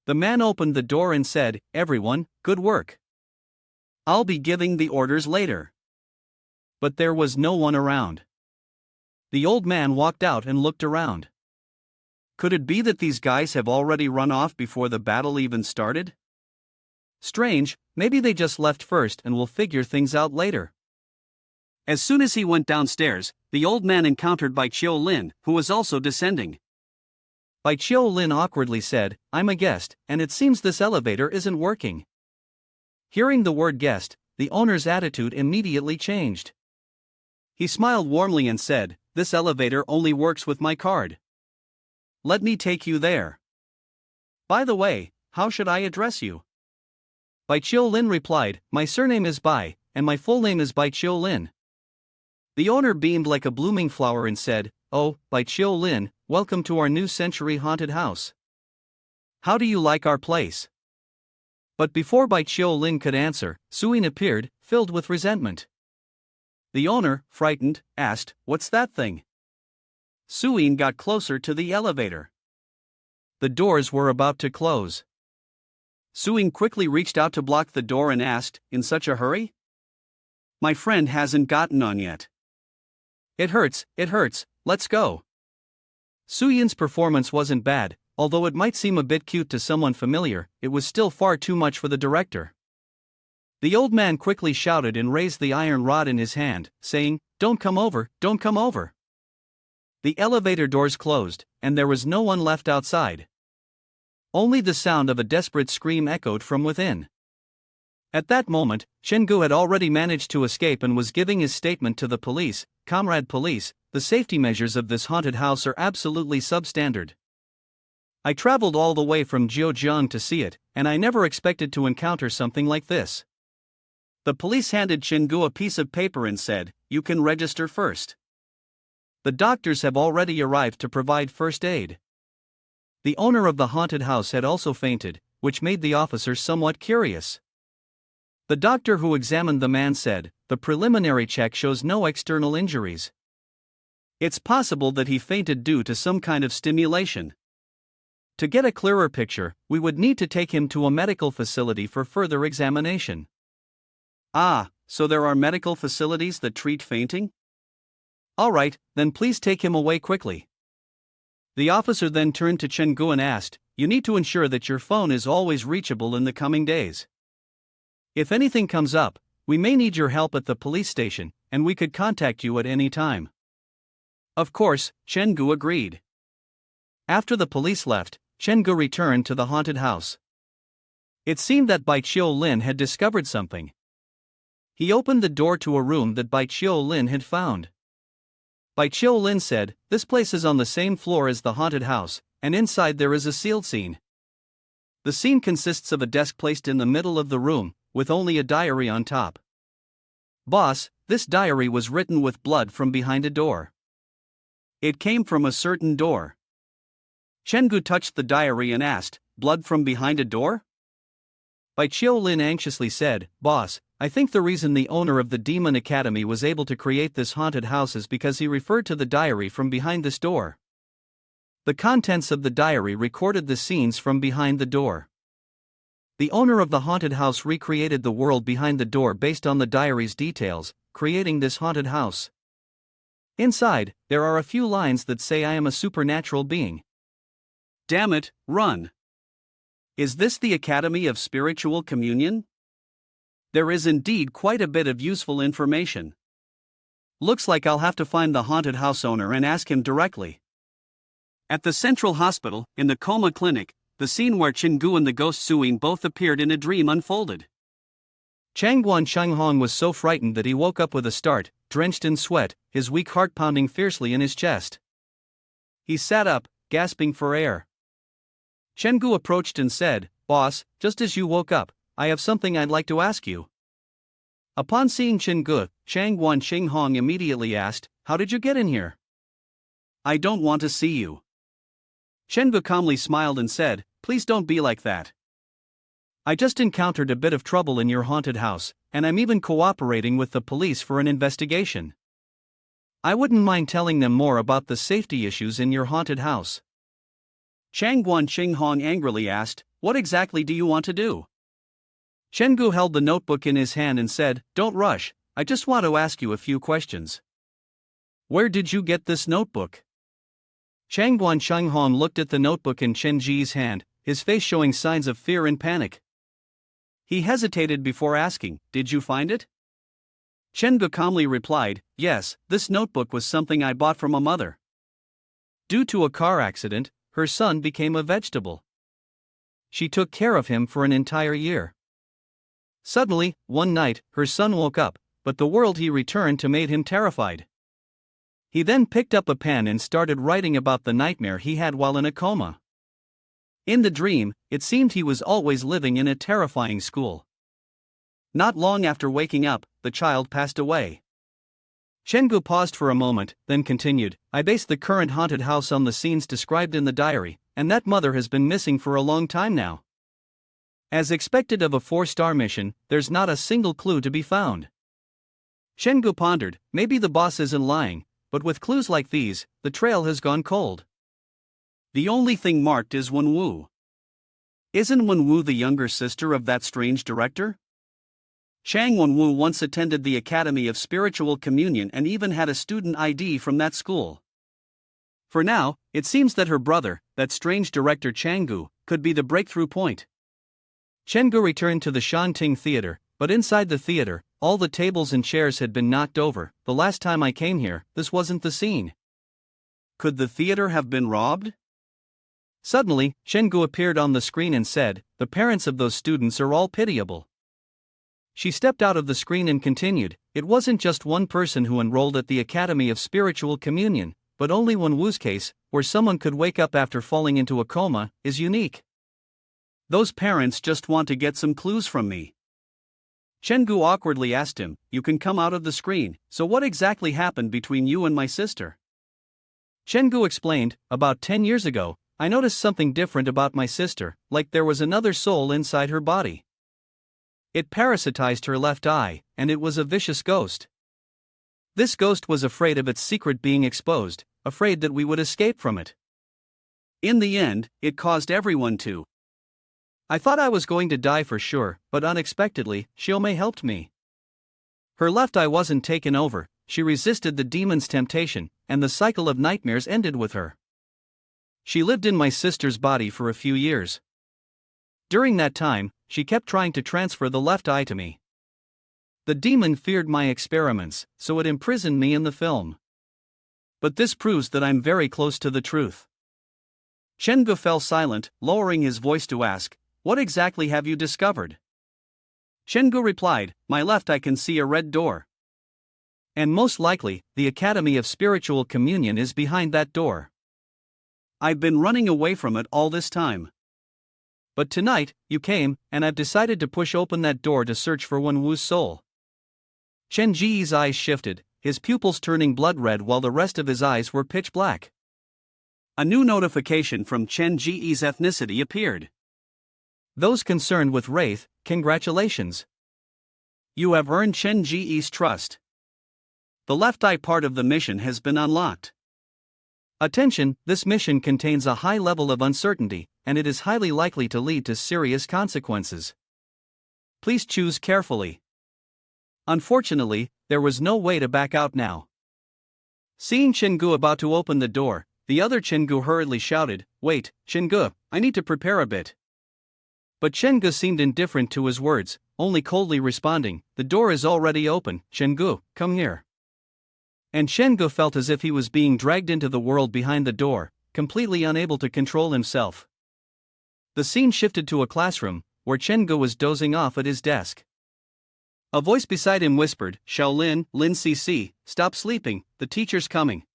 The man opened the door and said, everyone, good work. I'll be giving the orders later. But there was no one around. The old man walked out and looked around. Could it be that these guys have already run off before the battle even started? Strange, maybe they just left first and will figure things out later. As soon as he went downstairs, the old man encountered Bai Qiu-lin, who was also descending. Bai Qiu-lin awkwardly said, I'm a guest, and it seems this elevator isn't working. Hearing the word guest, the owner's attitude immediately changed. He smiled warmly and said, this elevator only works with my card. Let me take you there. By the way, how should I address you? Bai Qiu-lin replied, my surname is Bai, and my full name is Bai Qiu-lin. The owner beamed like a blooming flower and said, oh, Bai Qiu-lin, welcome to our new century haunted house. How do you like our place? But before Bai Qiu-lin could answer, Suing appeared, filled with resentment. The owner, frightened, asked, what's that thing? Suing got closer to the elevator. The doors were about to close. Suing quickly reached out to block the door and asked, in such a hurry? My friend hasn't gotten on yet. It hurts, let's go. Suyin's performance wasn't bad, although it might seem a bit cute to someone familiar, it was still far too much for the director. The old man quickly shouted and raised the iron rod in his hand, saying, "Don't come over, don't come over." The elevator doors closed, and there was no one left outside. Only the sound of a desperate scream echoed from within. At that moment, Chenggu had already managed to escape and was giving his statement to the police. "Comrade police, the safety measures of this haunted house are absolutely substandard. I traveled all the way from Zhejiang to see it, and I never expected to encounter something like this." The police handed Chenggu a piece of paper and said, "You can register first. The doctors have already arrived to provide first aid." The owner of the haunted house had also fainted, which made the officers somewhat curious. The doctor who examined the man said, "The preliminary check shows no external injuries. It's possible that he fainted due to some kind of stimulation. To get a clearer picture, we would need to take him to a medical facility for further examination." "Ah, so there are medical facilities that treat fainting? Alright, then please take him away quickly." The officer then turned to Chenggu and asked, "You need to ensure that your phone is always reachable in the coming days. If anything comes up, we may need your help at the police station, and we could contact you at any time." Of course, Chenggu agreed. After the police left, Chenggu returned to the haunted house. It seemed that Bai Qiu Lin had discovered something. He opened the door to a room that Bai Qiu Lin had found. Bai Qiu Lin said, "This place is on the same floor as the haunted house, and inside there is a sealed scene. The scene consists of a desk placed in the middle of the room, with only a diary on top. Boss, this diary was written with blood from behind a door. It came from a certain door." Chenggu touched the diary and asked, "Blood from behind a door?" Bai Qiu Lin anxiously said, "Boss, I think the reason the owner of the Demon Academy was able to create this haunted house is because he referred to the diary from behind this door. The contents of the diary recorded the scenes from behind the door. The owner of the haunted house recreated the world behind the door based on the diary's details, creating this haunted house. Inside, there are a few lines that say I am a supernatural being. Damn it, run. Is this the Academy of Spiritual Communion? There is indeed quite a bit of useful information. Looks like I'll have to find the haunted house owner and ask him directly." At the Central Hospital, in the coma clinic, the scene where Chenggu and the ghost Suyin both appeared in a dream unfolded. Changguan Shenghong was so frightened that he woke up with a start, drenched in sweat, his weak heart pounding fiercely in his chest. He sat up, gasping for air. Chenggu approached and said, "Boss, just as you woke up, I have something I'd like to ask you." Upon seeing Chenggu, Changguan Shenghong immediately asked, "How did you get in here?" "I don't want to see you." Chenggu calmly smiled and said, "Please don't be like that. I just encountered a bit of trouble in your haunted house, and I'm even cooperating with the police for an investigation. I wouldn't mind telling them more about the safety issues in your haunted house." Changguan Shenghong angrily asked, "What exactly do you want to do?" Chenggu held the notebook in his hand and said, "Don't rush, I just want to ask you a few questions." "Where did you get this notebook?" Changguan Shenghong looked at the notebook in Chen Ji's hand, his face showing signs of fear and panic. He hesitated before asking, "Did you find it?" Chenggu calmly replied, "Yes, this notebook was something I bought from a mother. Due to a car accident, her son became a vegetable. She took care of him for an entire year. Suddenly, one night, her son woke up, but the world he returned to made him terrified. He then picked up a pen and started writing about the nightmare he had while in a coma. In the dream, it seemed he was always living in a terrifying school. Not long after waking up, the child passed away." Chenggu paused for a moment, then continued, "I based the current haunted house on the scenes described in the diary, and that mother has been missing for a long time now. As expected of a 4-star mission, there's not a single clue to be found." Chenggu pondered, maybe the boss isn't lying, but with clues like these, the trail has gone cold. The only thing marked is Wenwu. Isn't Wenwu the younger sister of that strange director? Chang Wonwoo once attended the Academy of Spiritual Communion and even had a student ID from that school. For now, it seems that her brother, that strange director Changgu, could be the breakthrough point. Chenggu returned to the Shanting Theater, but inside the theater, all the tables and chairs had been knocked over. The last time I came here, this wasn't the scene. Could the theater have been robbed? Suddenly, Chenggu appeared on the screen and said, "The parents of those students are all pitiable." She stepped out of the screen and continued, "It wasn't just one person who enrolled at the Academy of Spiritual Communion, but only one Wu's case, where someone could wake up after falling into a coma, is unique. Those parents just want to get some clues from me." Chenggu awkwardly asked him, "You can come out of the screen, so what exactly happened between you and my sister?" Chenggu explained, "About 10 years ago, I noticed something different about my sister, like there was another soul inside her body. It parasitized her left eye, and it was a vicious ghost. This ghost was afraid of its secret being exposed, afraid that we would escape from it. In the end, it caused everyone to. I thought I was going to die for sure, but unexpectedly, Xiaomei helped me. Her left eye wasn't taken over, she resisted the demon's temptation, and the cycle of nightmares ended with her. She lived in my sister's body for a few years. During that time, she kept trying to transfer the left eye to me. The demon feared my experiments, so it imprisoned me in the film. But this proves that I'm very close to the truth." Chenggu fell silent, lowering his voice to ask, "What exactly have you discovered?" Chenggu replied, "My left eye can see a red door. And most likely, the Academy of Spiritual Communion is behind that door. I've been running away from it all this time. But tonight, you came, and I've decided to push open that door to search for Wen Wu's soul." Chen Ji's eyes shifted, his pupils turning blood red while the rest of his eyes were pitch black. A new notification from Chen Ji's ethnicity appeared. "Those concerned with Wraith, congratulations. You have earned Chen Ji's trust. The left eye part of the mission has been unlocked. Attention, this mission contains a high level of uncertainty, and it is highly likely to lead to serious consequences. Please choose carefully." Unfortunately, there was no way to back out now. Seeing Chenggu about to open the door, the other Chenggu hurriedly shouted, "Wait, Chenggu, I need to prepare a bit." But Chenggu seemed indifferent to his words, only coldly responding, "The door is already open, Chenggu, come here." And Chenggu felt as if he was being dragged into the world behind the door, completely unable to control himself. The scene shifted to a classroom, where Chenggu was dozing off at his desk. A voice beside him whispered, "Shaolin, Lin CC, stop sleeping, the teacher's coming."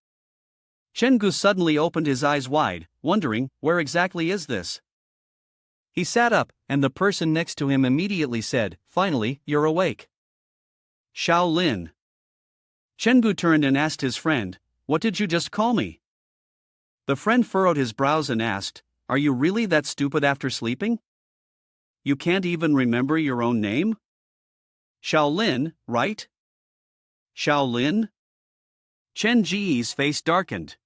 Chenggu suddenly opened his eyes wide, wondering, where exactly is this? He sat up, and the person next to him immediately said, "Finally, you're awake." Shaolin. Chenggu turned and asked his friend, "What did you just call me?" The friend furrowed his brows and asked, "Are you really that stupid after sleeping? You can't even remember your own name? Shaolin, right? Shaolin?" Chen Ji's face darkened.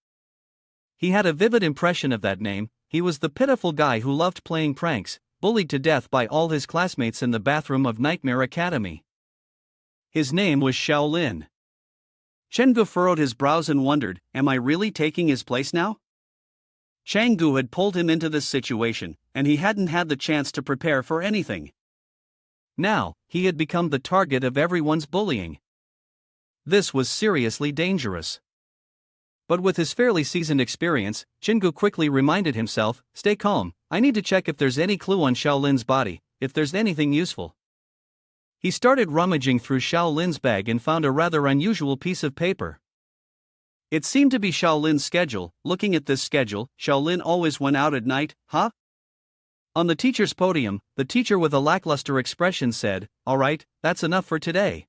He had a vivid impression of that name. He was the pitiful guy who loved playing pranks, bullied to death by all his classmates in the bathroom of Nightmare Academy. His name was Shaolin. Chenggu furrowed his brows and wondered, am I really taking his place now? Chenggu had pulled him into this situation, and he hadn't had the chance to prepare for anything. Now, he had become the target of everyone's bullying. This was seriously dangerous. But with his fairly seasoned experience, Chenggu quickly reminded himself, "Stay calm, I need to check if there's any clue on Shaolin's body, if there's anything useful." He started rummaging through Shaolin's bag and found a rather unusual piece of paper. It seemed to be Shaolin's schedule. Looking at this schedule, Shaolin always went out at night, huh? On the teacher's podium, the teacher with a lackluster expression said, "All right, that's enough for today.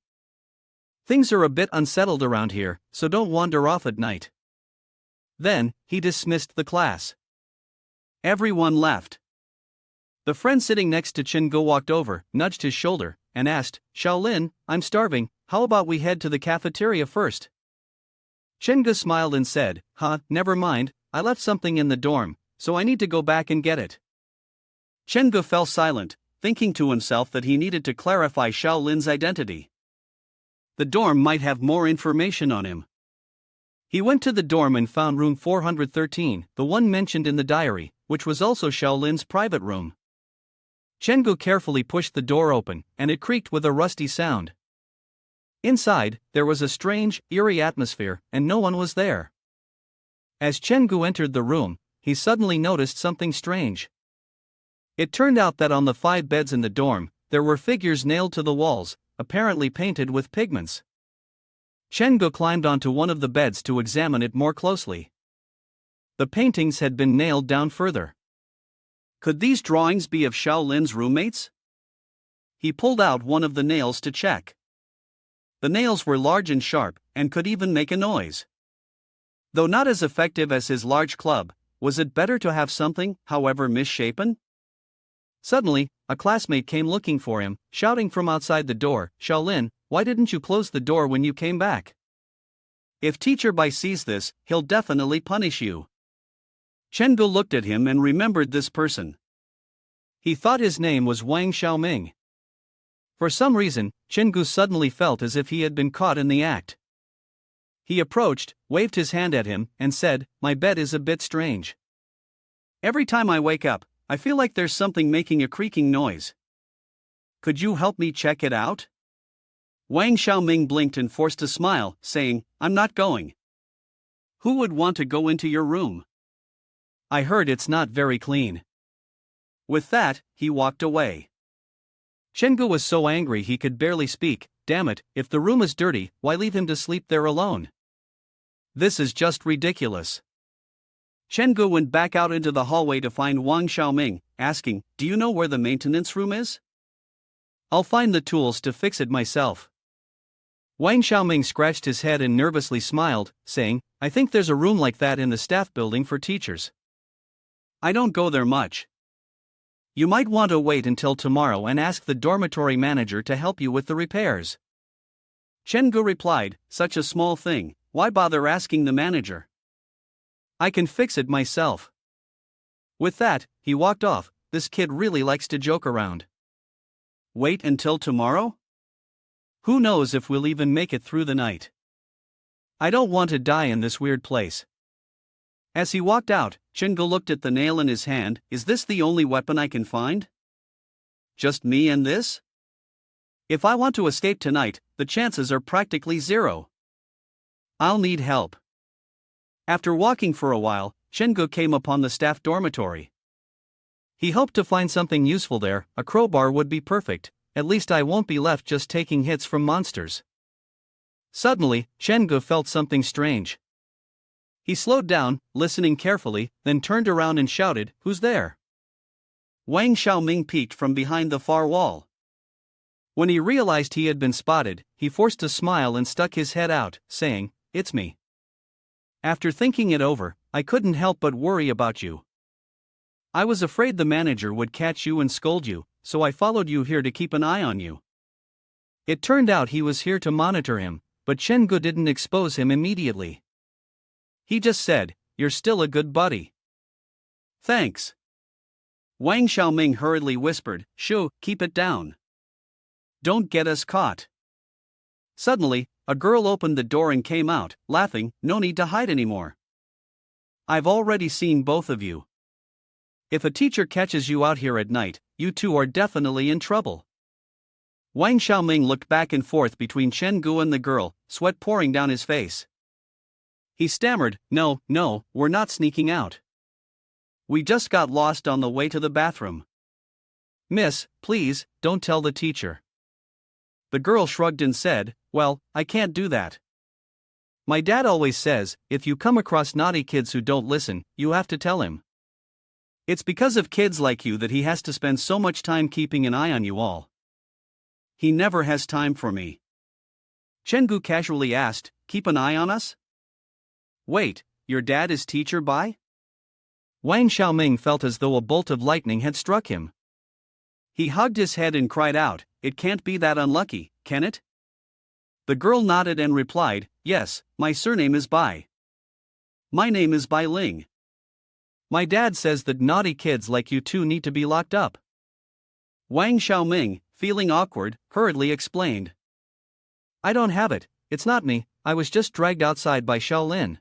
Things are a bit unsettled around here, so don't wander off at night." Then, he dismissed the class. Everyone left. The friend sitting next to Chenggu walked over, nudged his shoulder, and asked, "Shaolin, I'm starving, how about we head to the cafeteria first?" Chenggu smiled and said, Never mind, I left something in the dorm, so I need to go back and get it." Chenggu fell silent, thinking to himself that he needed to clarify Xiao Lin's identity. The dorm might have more information on him. He went to the dorm and found room 413, the one mentioned in the diary, which was also Xiao Lin's private room. Chengu carefully pushed the door open, and it creaked with a rusty sound. Inside, there was a strange, eerie atmosphere, and no one was there. As Chengu entered the room, he suddenly noticed something strange. It turned out that on the 5 beds in the dorm, there were figures nailed to the walls, apparently painted with pigments. Chengu climbed onto one of the beds to examine it more closely. The paintings had been nailed down further. Could these drawings be of Xiao Lin's roommates? He pulled out one of the nails to check. The nails were large and sharp, and could even make a noise. Though not as effective as his large club, was it better to have something, however misshapen? Suddenly, a classmate came looking for him, shouting from outside the door, "Xiao Lin, why didn't you close the door when you came back? If Teacher Bai sees this, he'll definitely punish you." Chengu looked at him and remembered this person. He thought his name was Wang Xiaoming. For some reason, Chengu suddenly felt as if he had been caught in the act. He approached, waved his hand at him, and said, "My bed is a bit strange. Every time I wake up, I feel like there's something making a creaking noise. Could you help me check it out?" Wang Xiaoming blinked and forced a smile, saying, "I'm not going. Who would want to go into your room? I heard it's not very clean." With that, he walked away. Chengu was so angry he could barely speak. Damn it, if the room is dirty, why leave him to sleep there alone? This is just ridiculous. Chengu went back out into the hallway to find Wang Xiaoming, asking, "Do you know where the maintenance room is? I'll find the tools to fix it myself." Wang Xiaoming scratched his head and nervously smiled, saying, "I think there's a room like that in the staff building for teachers. I don't go there much. You might want to wait until tomorrow and ask the dormitory manager to help you with the repairs." Chengu replied, "Such a small thing, why bother asking the manager? I can fix it myself." With that, he walked off. This kid really likes to joke around. Wait until tomorrow? Who knows if we'll even make it through the night? I don't want to die in this weird place. As he walked out, Chengu looked at the nail in his hand. Is this the only weapon I can find? Just me and this? If I want to escape tonight, the chances are practically zero. I'll need help. After walking for a while, Chengu came upon the staff dormitory. He hoped to find something useful there. A crowbar would be perfect. At least I won't be left just taking hits from monsters. Suddenly, Chengu felt something strange. He slowed down, listening carefully, then turned around and shouted, "Who's there?" Wang Xiaoming peeked from behind the far wall. When he realized he had been spotted, he forced a smile and stuck his head out, saying, "It's me. After thinking it over, I couldn't help but worry about you. I was afraid the manager would catch you and scold you, so I followed you here to keep an eye on you." It turned out he was here to monitor him, but Chengu didn't expose him immediately. He just said, "You're still a good buddy." "Thanks." Wang Xiaoming hurriedly whispered, "Shoo, keep it down. Don't get us caught." Suddenly, a girl opened the door and came out, laughing, "No need to hide anymore. I've already seen both of you. If a teacher catches you out here at night, you two are definitely in trouble." Wang Xiaoming looked back and forth between Chengu and the girl, sweat pouring down his face. He stammered, No, we're not sneaking out. We just got lost on the way to the bathroom. Miss, please, don't tell the teacher." The girl shrugged and said, "Well, I can't do that. My dad always says, if you come across naughty kids who don't listen, you have to tell him. It's because of kids like you that he has to spend so much time keeping an eye on you all. He never has time for me." Chengu casually asked, "Keep an eye on us? Wait, your dad is Teacher Bai?" Wang Xiaoming felt as though a bolt of lightning had struck him. He hugged his head and cried out, "It can't be that unlucky, can it?" The girl nodded and replied, "Yes, my surname is Bai. My name is Bai Ling. My dad says that naughty kids like you two need to be locked up." Wang Xiaoming, feeling awkward, hurriedly explained. I don't have it, it's not me, I was just dragged outside by Shaolin.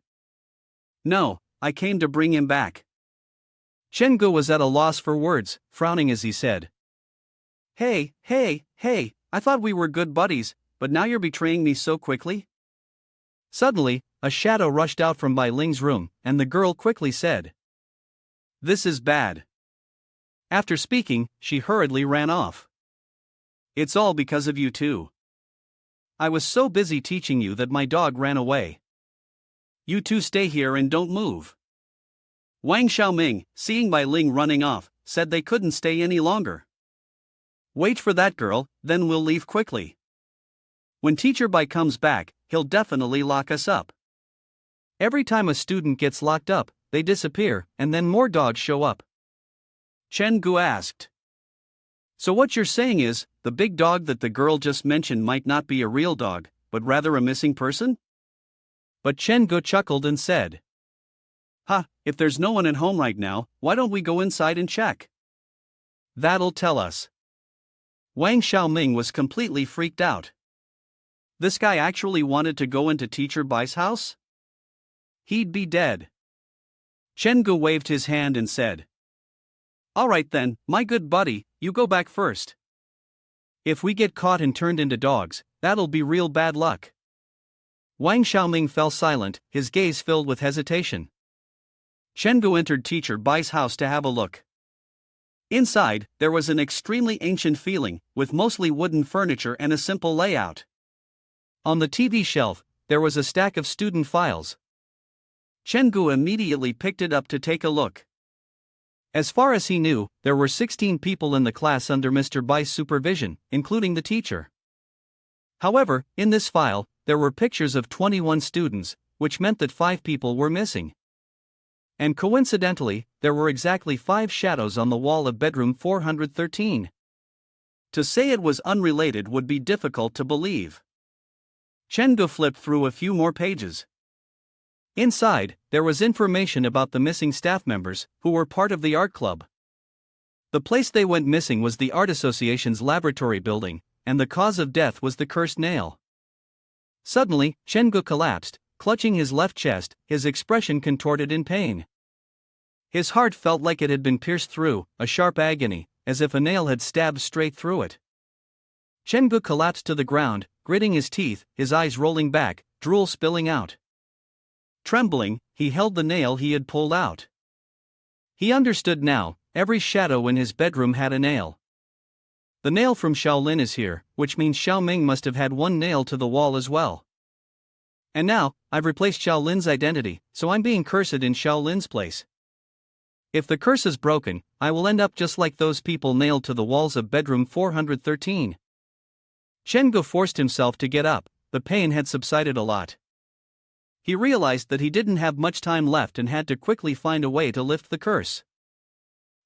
No, I came to bring him back. Chen Gu was at a loss for words, frowning as he said. Hey, I thought we were good buddies, but now you're betraying me so quickly? Suddenly, a shadow rushed out from Bai Ling's room, and the girl quickly said, This is bad. After speaking, she hurriedly ran off. It's all because of you two. I was so busy teaching you that my dog ran away. You two stay here and don't move. Wang Xiaoming, seeing Bai Ling running off, said they couldn't stay any longer. Wait for that girl, then we'll leave quickly. When Teacher Bai comes back, he'll definitely lock us up. Every time a student gets locked up, they disappear, and then more dogs show up. Chen Gu asked. So what you're saying is, the big dog that the girl just mentioned might not be a real dog, but rather a missing person? But Chen Gu chuckled and said, Ha, if there's no one at home right now, why don't we go inside and check? That'll tell us. Wang Xiaoming was completely freaked out. This guy actually wanted to go into Teacher Bai's house? He'd be dead. Chen Gu waved his hand and said, All right then, my good buddy, you go back first. If we get caught and turned into dogs, that'll be real bad luck. Wang Xiaoming fell silent, his gaze filled with hesitation. Chen Gu entered Teacher Bai's house to have a look. Inside, there was an extremely ancient feeling, with mostly wooden furniture and a simple layout. On the TV shelf, there was a stack of student files. Chen Gu immediately picked it up to take a look. As far as he knew, there were 16 people in the class under Mr. Bai's supervision, including the teacher. However, in this file, there were pictures of 21 students, which meant that 5 people were missing. And coincidentally, there were exactly 5 shadows on the wall of bedroom 413. To say it was unrelated would be difficult to believe. Chen Gu flipped through a few more pages. Inside, there was information about the missing staff members, who were part of the art club. The place they went missing was the Art Association's laboratory building, and the cause of death was the cursed nail. Suddenly, Chen Gu collapsed, clutching his left chest, his expression contorted in pain. His heart felt like it had been pierced through, a sharp agony, as if a nail had stabbed straight through it. Chen Gu collapsed to the ground, gritting his teeth, his eyes rolling back, drool spilling out. Trembling, he held the nail he had pulled out. He understood now, every shadow in his bedroom had a nail. The nail from Shaolin is here, which means Xiaoming must have had one nail to the wall as well. And now, I've replaced Shaolin's identity, so I'm being cursed in Shaolin's place. If the curse is broken, I will end up just like those people nailed to the walls of bedroom 413. Chen Gu forced himself to get up, the pain had subsided a lot. He realized that he didn't have much time left and had to quickly find a way to lift the curse.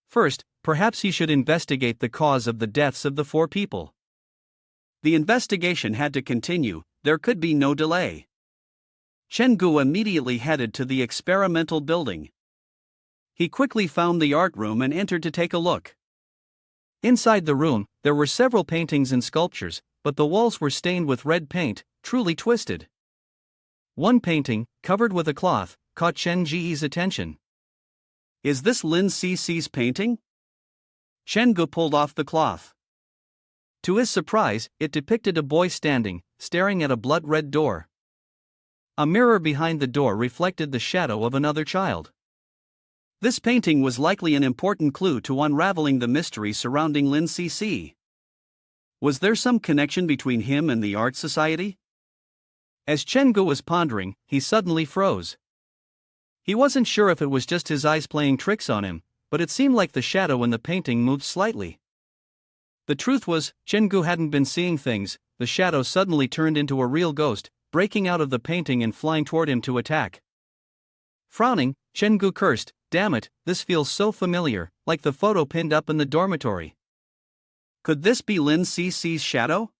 First, perhaps he should investigate the cause of the deaths of the 4 people. The investigation had to continue, there could be no delay. Chen Gu immediately headed to the experimental building. He quickly found the art room and entered to take a look. Inside the room, there were several paintings and sculptures, but the walls were stained with red paint, truly twisted. One painting, covered with a cloth, caught Chen Ji's attention. Is this Lin Cici's painting? Chen Gu pulled off the cloth. To his surprise, it depicted a boy standing, staring at a blood-red door. A mirror behind the door reflected the shadow of another child. This painting was likely an important clue to unraveling the mystery surrounding Lin Cici. Was there some connection between him and the art society? As Chen Gu was pondering, he suddenly froze. He wasn't sure if it was just his eyes playing tricks on him, but it seemed like the shadow in the painting moved slightly. The truth was, Chen Gu hadn't been seeing things. The shadow suddenly turned into a real ghost, breaking out of the painting and flying toward him to attack. Frowning, Chen Gu cursed, "Damn it, this feels so familiar, like the photo pinned up in the dormitory. Could this be Lin Cici's shadow?"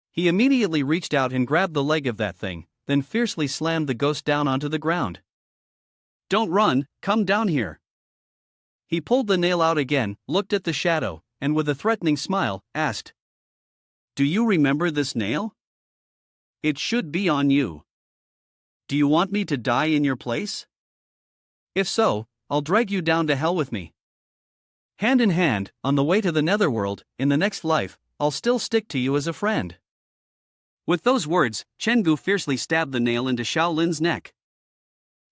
He immediately reached out and grabbed the leg of that thing, then fiercely slammed the ghost down onto the ground. "Don't run, come down here." He pulled the nail out again, looked at the shadow, and with a threatening smile, asked, "Do you remember this nail? It should be on you. Do you want me to die in your place? If so, I'll drag you down to hell with me. Hand in hand, on the way to the netherworld, in the next life, I'll still stick to you as a friend." With those words, Chengu fiercely stabbed the nail into Shaolin's neck.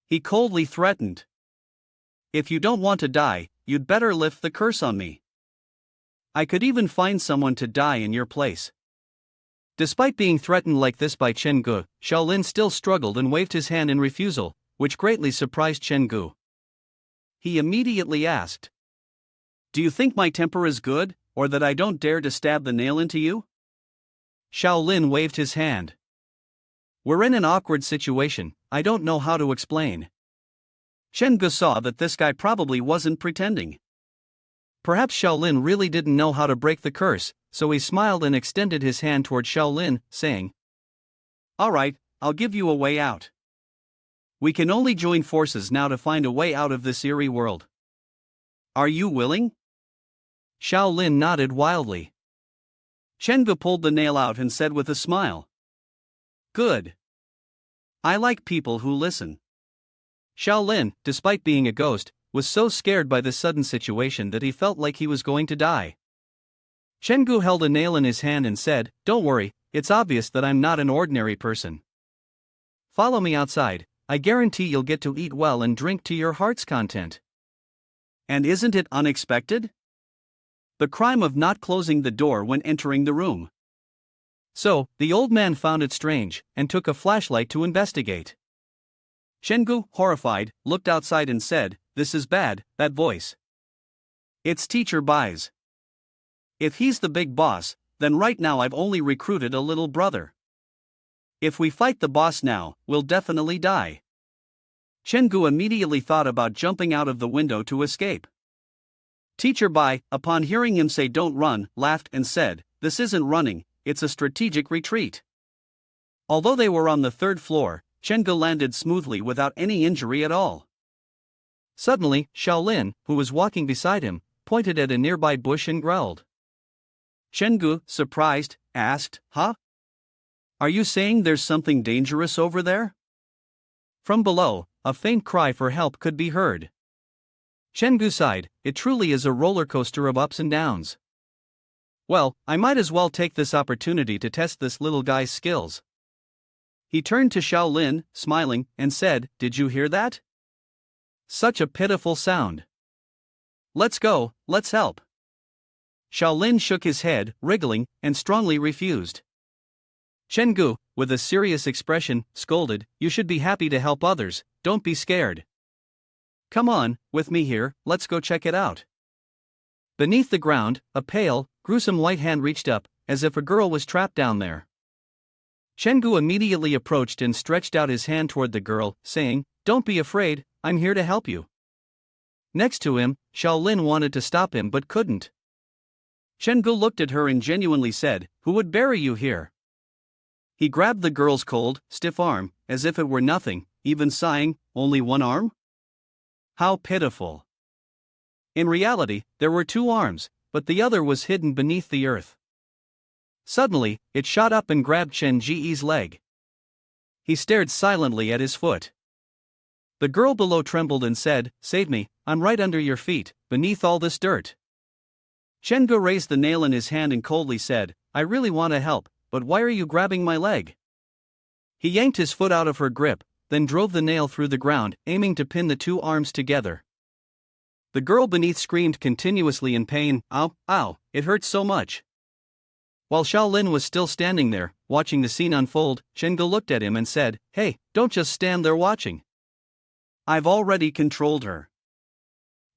He coldly threatened, "If you don't want to die, you'd better lift the curse on me. I could even find someone to die in your place." Despite being threatened like this by Chengu, Shaolin still struggled and waved his hand in refusal, which greatly surprised Chengu. He immediately asked, "Do you think my temper is good, or that I don't dare to stab the nail into you?" Shaolin waved his hand. "We're in an awkward situation, I don't know how to explain." Chengu saw that this guy probably wasn't pretending. Perhaps Shaolin really didn't know how to break the curse, so he smiled and extended his hand toward Shaolin, saying, "Alright, I'll give you a way out. We can only join forces now to find a way out of this eerie world. Are you willing?" Shaolin nodded wildly. Chengu pulled the nail out and said with a smile, "Good. I like people who listen." Shaolin, despite being a ghost, was so scared by this sudden situation that he felt like he was going to die. Chengu held a nail in his hand and said, "Don't worry, it's obvious that I'm not an ordinary person. Follow me outside, I guarantee you'll get to eat well and drink to your heart's content." And isn't it unexpected? The crime of not closing the door when entering the room. So, the old man found it strange, and took a flashlight to investigate. Chengu, horrified, looked outside and said, "This is bad, that voice. It's Teacher Bai's. If he's the big boss, then right now I've only recruited a little brother. If we fight the boss now, we'll definitely die." Chengu immediately thought about jumping out of the window to escape. Teacher Bai, upon hearing him say don't run, laughed and said, "This isn't running, it's a strategic retreat." Although they were on the third floor, Chengu landed smoothly without any injury at all. Suddenly, Shaolin, who was walking beside him, pointed at a nearby bush and growled. Chengu, surprised, asked, "Huh? Are you saying there's something dangerous over there?" From below, a faint cry for help could be heard. Chengu sighed, "It truly is a roller coaster of ups and downs. Well, I might as well take this opportunity to test this little guy's skills." He turned to Shaolin, smiling, and said, "Did you hear that? Such a pitiful sound. Let's go, let's help." Shaolin shook his head, wriggling, and strongly refused. Chengu, with a serious expression, scolded, "You should be happy to help others, don't be scared. Come on, with me here, let's go check it out." Beneath the ground, a pale, gruesome white hand reached up, as if a girl was trapped down there. Chengu immediately approached and stretched out his hand toward the girl, saying, "Don't be afraid, I'm here to help you." Next to him, Shaolin wanted to stop him but couldn't. Chengu looked at her and genuinely said, "Who would bury you here?" He grabbed the girl's cold, stiff arm, as if it were nothing, even sighing, "Only one arm? How pitiful." In reality, there were two arms, but the other was hidden beneath the earth. Suddenly, it shot up and grabbed Chen Ji's leg. He stared silently at his foot. The girl below trembled and said, "Save me, I'm right under your feet, beneath all this dirt." Chengu raised the nail in his hand and coldly said, "I really want to help, but why are you grabbing my leg?" He yanked his foot out of her grip, then drove the nail through the ground, aiming to pin the two arms together. The girl beneath screamed continuously in pain, "Ow, ow, it hurts so much." While Shaolin was still standing there, watching the scene unfold, Chengu looked at him and said, "Hey, don't just stand there watching. I've already controlled her.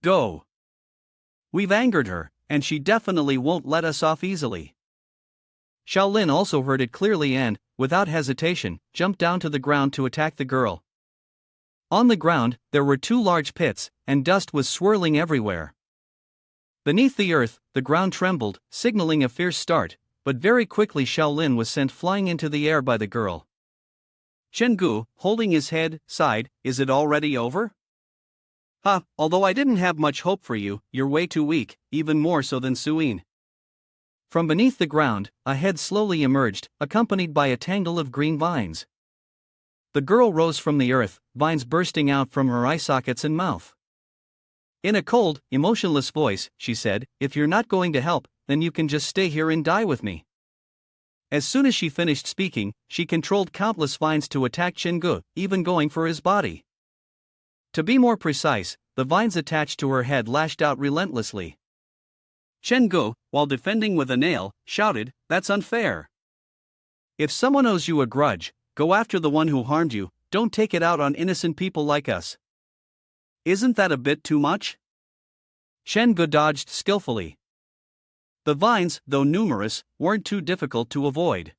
Go. We've angered her, and she definitely won't let us off easily." Shaolin also heard it clearly and, without hesitation, jumped down to the ground to attack the girl. On the ground, there were two large pits, and dust was swirling everywhere. Beneath the earth, the ground trembled, signaling a fierce start, but very quickly Shaolin was sent flying into the air by the girl. Chengu, holding his head, sighed, "Is it already over?" Ha, although I didn't have much hope for you, you're way too weak, even more so than Suin. From beneath the ground, a head slowly emerged, accompanied by a tangle of green vines. The girl rose from the earth, vines bursting out from her eye sockets and mouth. In a cold, emotionless voice, she said, "If you're not going to help, then you can just stay here and die with me." As soon as she finished speaking, she controlled countless vines to attack Chingu, even going for his body. To be more precise, the vines attached to her head lashed out relentlessly. Chingu, while defending with a nail, shouted, "That's unfair. If someone owes you a grudge, go after the one who harmed you, don't take it out on innocent people like us." Isn't that a bit too much? Chingu dodged skillfully. The vines, though numerous, weren't too difficult to avoid.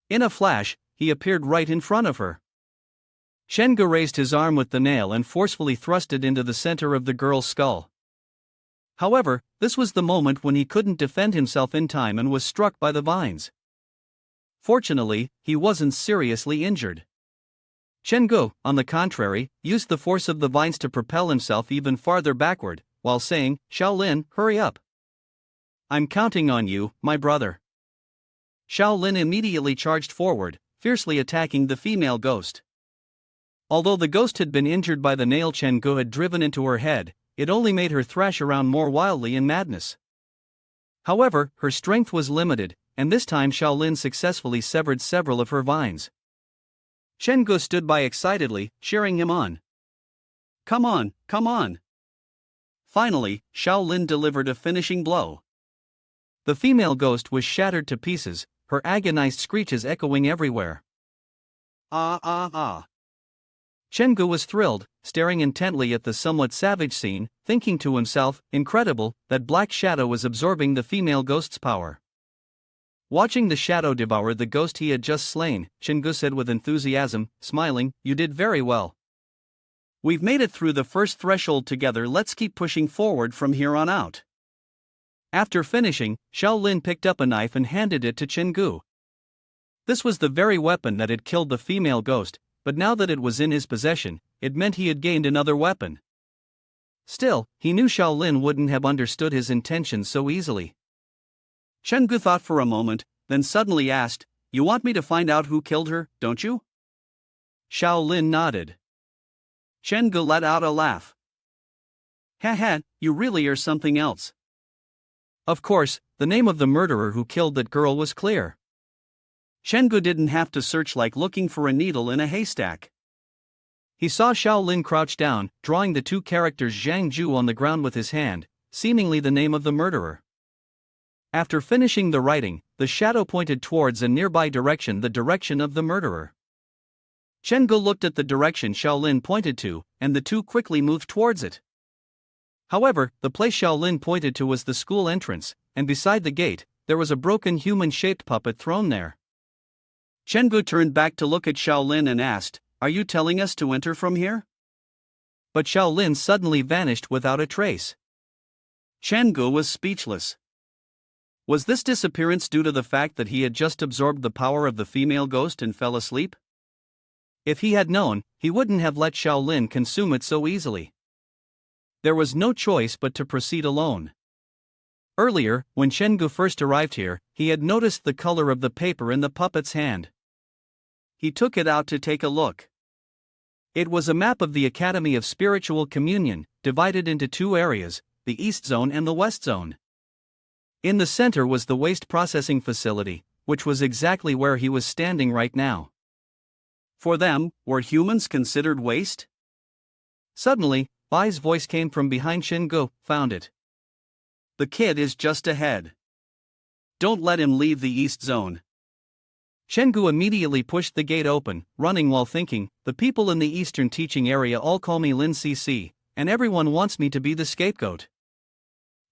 In a flash, he appeared right in front of her. Chingu raised his arm with the nail and forcefully thrust it into the center of the girl's skull. However, this was the moment when he couldn't defend himself in time and was struck by the vines. Fortunately, he wasn't seriously injured. Chingu, on the contrary, used the force of the vines to propel himself even farther backward, while saying, "Shaolin, hurry up. I'm counting on you, my brother." Shaolin immediately charged forward, fiercely attacking the female ghost. Although the ghost had been injured by the nail Chingu had driven into her head, it only made her thrash around more wildly in madness. However, her strength was limited, and this time Shaolin successfully severed several of her vines. Chingu stood by excitedly, cheering him on. "Come on, come on." Finally, Shaolin delivered a finishing blow. The female ghost was shattered to pieces, her agonized screeches echoing everywhere. "Ah ah ah." Chingu was thrilled, staring intently at the somewhat savage scene, thinking to himself, incredible, that Black Shadow was absorbing the female ghost's power. Watching the shadow devour the ghost he had just slain, Chingu said with enthusiasm, smiling, "You did very well. We've made it through the first threshold together, let's keep pushing forward from here on out." After finishing, Shaolin picked up a knife and handed it to Chingu. This was the very weapon that had killed the female ghost, but now that it was in his possession, it meant he had gained another weapon. Still, he knew Shaolin wouldn't have understood his intentions so easily. Chingu thought for a moment, then suddenly asked, "You want me to find out who killed her, don't you?" Shaolin nodded. Chingu let out a laugh. "Ha ha, you really are something else." Of course, the name of the murderer who killed that girl was clear. Chingu didn't have to search like looking for a needle in a haystack. He saw Shaolin crouch down, drawing the two characters Zhang Ju on the ground with his hand, seemingly the name of the murderer. After finishing the writing, the shadow pointed towards a nearby direction, the direction of the murderer. Chingu looked at the direction Shaolin pointed to, and the two quickly moved towards it. However, the place Shaolin pointed to was the school entrance, and beside the gate, there was a broken human-shaped puppet thrown there. Chingu turned back to look at Shaolin and asked, "Are you telling us to enter from here?" But Shaolin suddenly vanished without a trace. Chingu was speechless. Was this disappearance due to the fact that he had just absorbed the power of the female ghost and fell asleep? If he had known, he wouldn't have let Shaolin consume it so easily. There was no choice but to proceed alone. Earlier, when Chingu first arrived here, he had noticed the color of the paper in the puppet's hand. He took it out to take a look. It was a map of the Academy of Spiritual Communion, divided into two areas, the East Zone and the West Zone. In the center was the waste processing facility, which was exactly where he was standing right now. For them, were humans considered waste? Suddenly, Bai's voice came from behind Chingu, "Found it. The kid is just ahead. Don't let him leave the East Zone." Chingu immediately pushed the gate open, running while thinking, "The people in the Eastern teaching area all call me Lin CC, and everyone wants me to be the scapegoat.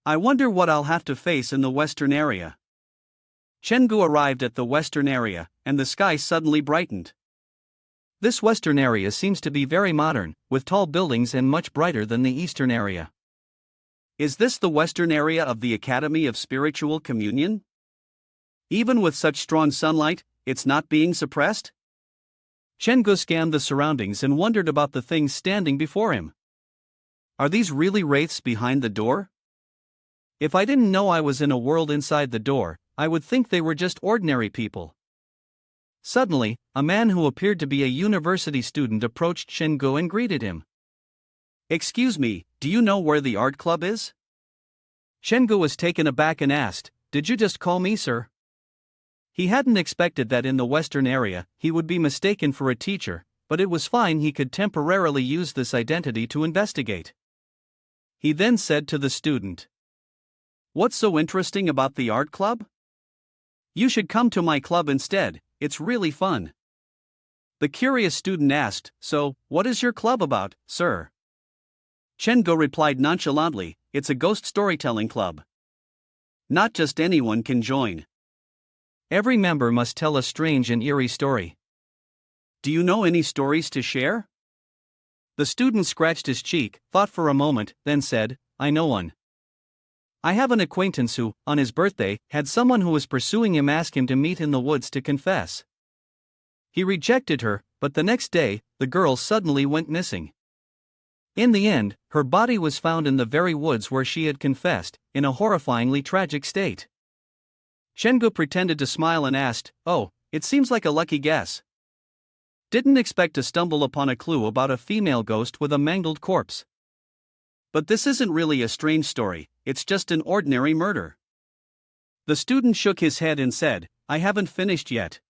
I wonder what I'll have to face in the Western area." Chingu arrived at the Western area, and the sky suddenly brightened. This Western area seems to be very modern, with tall buildings and much brighter than the Eastern area. Is this the Western area of the Academy of Spiritual Communion? Even with such strong sunlight, it's not being suppressed? Chingu scanned the surroundings and wondered about the things standing before him. Are these really wraiths behind the door? If I didn't know I was in a world inside the door, I would think they were just ordinary people. Suddenly, a man who appeared to be a university student approached Shingo and greeted him. "Excuse me, do you know where the art club is?" Shingo was taken aback and asked, "Did you just call me sir?" He hadn't expected that in the Western area, he would be mistaken for a teacher, but it was fine, he could temporarily use this identity to investigate. He then said to the student, "What's so interesting about the art club? You should come to my club instead, it's really fun." The curious student asked, "So, what is your club about, sir?" Shingo replied nonchalantly, "It's a ghost storytelling club. Not just anyone can join. Every member must tell a strange and eerie story. Do you know any stories to share?" The student scratched his cheek, thought for a moment, then said, "I know one. I have an acquaintance who, on his birthday, had someone who was pursuing him ask him to meet in the woods to confess. He rejected her, but the next day, the girl suddenly went missing. In the end, her body was found in the very woods where she had confessed, in a horrifyingly tragic state." Shingo pretended to smile and asked, "Oh, it seems like a lucky guess. Didn't expect to stumble upon a clue about a female ghost with a mangled corpse. But this isn't really a strange story, it's just an ordinary murder." The student shook his head and said, "I haven't finished yet.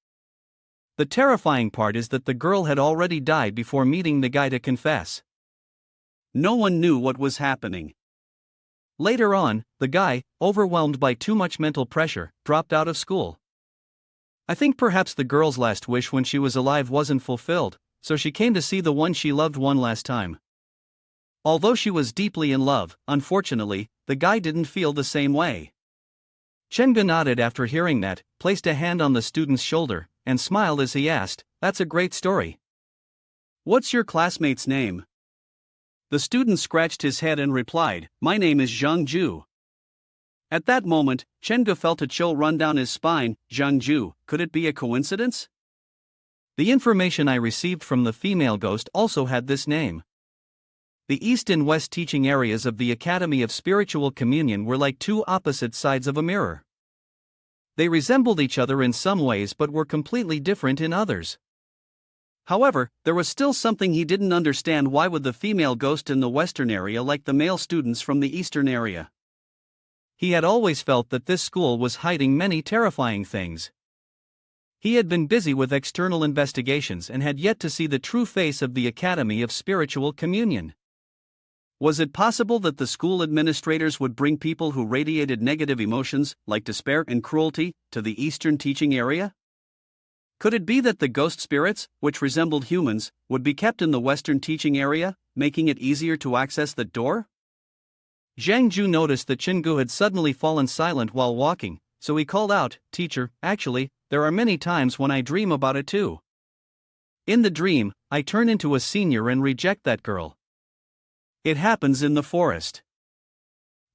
The terrifying part is that the girl had already died before meeting the guy to confess. No one knew what was happening. Later on, the guy, overwhelmed by too much mental pressure, dropped out of school. I think perhaps the girl's last wish when she was alive wasn't fulfilled, so she came to see the one she loved one last time. Although she was deeply in love, unfortunately, the guy didn't feel the same way." Shingo nodded after hearing that, placed a hand on the student's shoulder, and smiled as he asked, "That's a great story. What's your classmate's name?" The student scratched his head and replied, "My name is Zhang Ju." At that moment, Shingo felt a chill run down his spine. Zhang Ju, could it be a coincidence? The information I received from the female ghost also had this name. The East and West teaching areas of the Academy of Spiritual Communion were like two opposite sides of a mirror. They resembled each other in some ways but were completely different in others. However, there was still something he didn't understand. Why would the female ghost in the Western area like the male students from the Eastern area? He had always felt that this school was hiding many terrifying things. He had been busy with external investigations and had yet to see the true face of the Academy of Spiritual Communion. Was it possible that the school administrators would bring people who radiated negative emotions, like despair and cruelty, to the Eastern teaching area? Could it be that the ghost spirits, which resembled humans, would be kept in the Western teaching area, making it easier to access the door? Zhang Ju noticed that Shingo had suddenly fallen silent while walking, so he called out, "Teacher, actually, there are many times when I dream about it too. In the dream, I turn into a senior and reject that girl. It happens in the forest."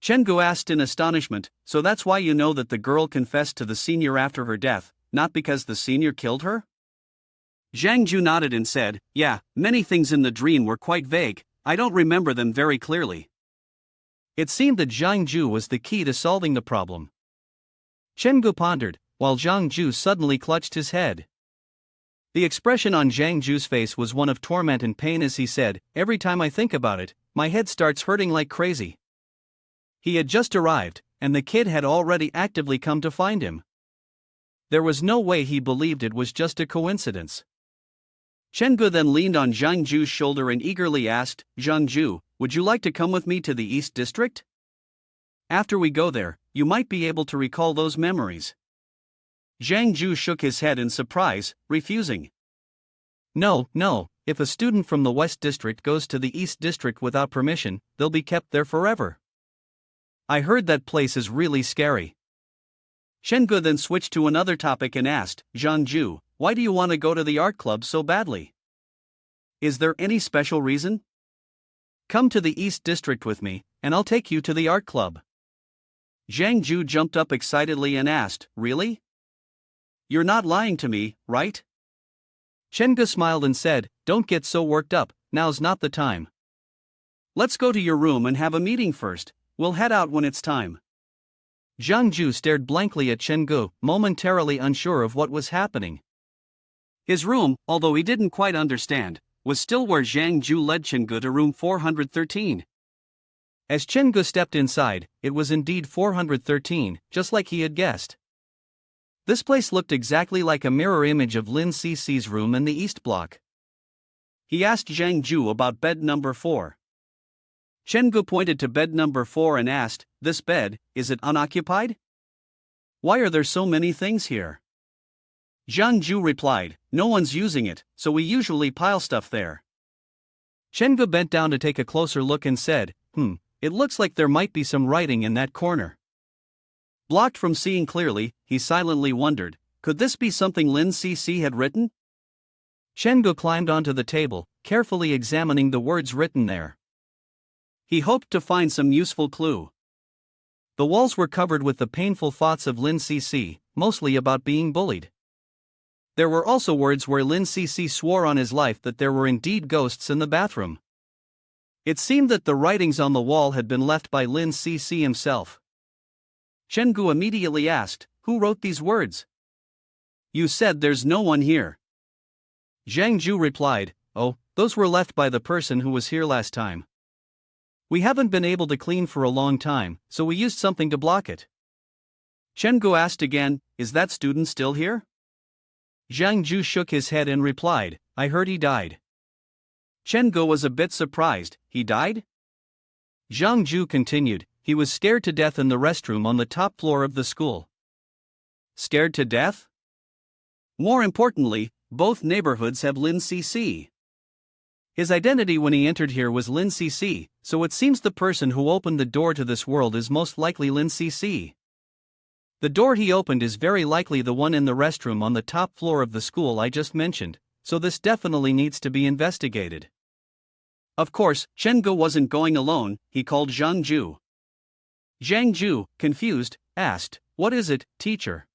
Shingo asked in astonishment, "So that's why you know that the girl confessed to the senior after her death, not because the senior killed her?" Zhang Ju nodded and said, "Yeah, many things in the dream were quite vague, I don't remember them very clearly." It seemed that Zhang Ju was the key to solving the problem. Shingo pondered, while Zhang Ju suddenly clutched his head. The expression on Zhang Ju's face was one of torment and pain as he said, "Every time I think about it, my head starts hurting like crazy." He had just arrived, and the kid had already actively come to find him. There was no way he believed it was just a coincidence. Shingo then leaned on Zhang Ju's shoulder and eagerly asked, "Zhang Ju, would you like to come with me to the East District? After we go there, you might be able to recall those memories." Zhang Ju shook his head in surprise, refusing. No, if a student from the West District goes to the East District without permission, they'll be kept there forever. I heard that place is really scary." Shingo then switched to another topic and asked, "Zhang Ju, why do you want to go to the art club so badly? Is there any special reason? Come to the East District with me, and I'll take you to the art club." Zhang Ju jumped up excitedly and asked, "Really? You're not lying to me, right?" Shingo smiled and said, "Don't get so worked up, now's not the time." Let's go to your room and have a meeting first, we'll head out when it's time. Zhang Ju stared blankly at Chen Gu, momentarily unsure of what was happening. His room, although he didn't quite understand, was still where Zhang Ju led Chen Gu to room 413. As Chen Gu stepped inside, it was indeed 413, just like he had guessed. This place looked exactly like a mirror image of Lin Cici's room in the East Block. He asked Zhang Ju about bed number 4. Chen Gu pointed to bed number 4 and asked, "This bed, is it unoccupied? Why are there so many things here?" Zhang Ju replied, "No one's using it, so we usually pile stuff there." Chen Gu bent down to take a closer look and said, It looks like there might be some writing in that corner." Blocked from seeing clearly, he silently wondered, could this be something Lin Cici had written? Chen Gu climbed onto the table, carefully examining the words written there. He hoped to find some useful clue. The walls were covered with the painful thoughts of Lin Cici, mostly about being bullied. There were also words where Lin Cici swore on his life that there were indeed ghosts in the bathroom. It seemed that the writings on the wall had been left by Lin Cici himself. Chen Gu immediately asked, "Who wrote these words?" "You said there's no one here." Zhang Ju replied, "Oh, those were left by the person who was here last time. We haven't been able to clean for a long time, so we used something to block it." Chen Gu asked again, "Is that student still here?" Zhang Ju shook his head and replied, "I heard he died." Chen Gu was a bit surprised. "He died?" Zhang Ju continued, "He was scared to death in the restroom on the top floor of the school." Scared to death? More importantly, both neighborhoods have Lin Cici. His identity when he entered here was Lin Cici, so it seems the person who opened the door to this world is most likely Lin Cici. The door he opened is very likely the one in the restroom on the top floor of the school I just mentioned, so this definitely needs to be investigated. Of course, Chen Gu wasn't going alone, he called Zhang Ju. Zhang Ju, confused, asked, "What is it, teacher?"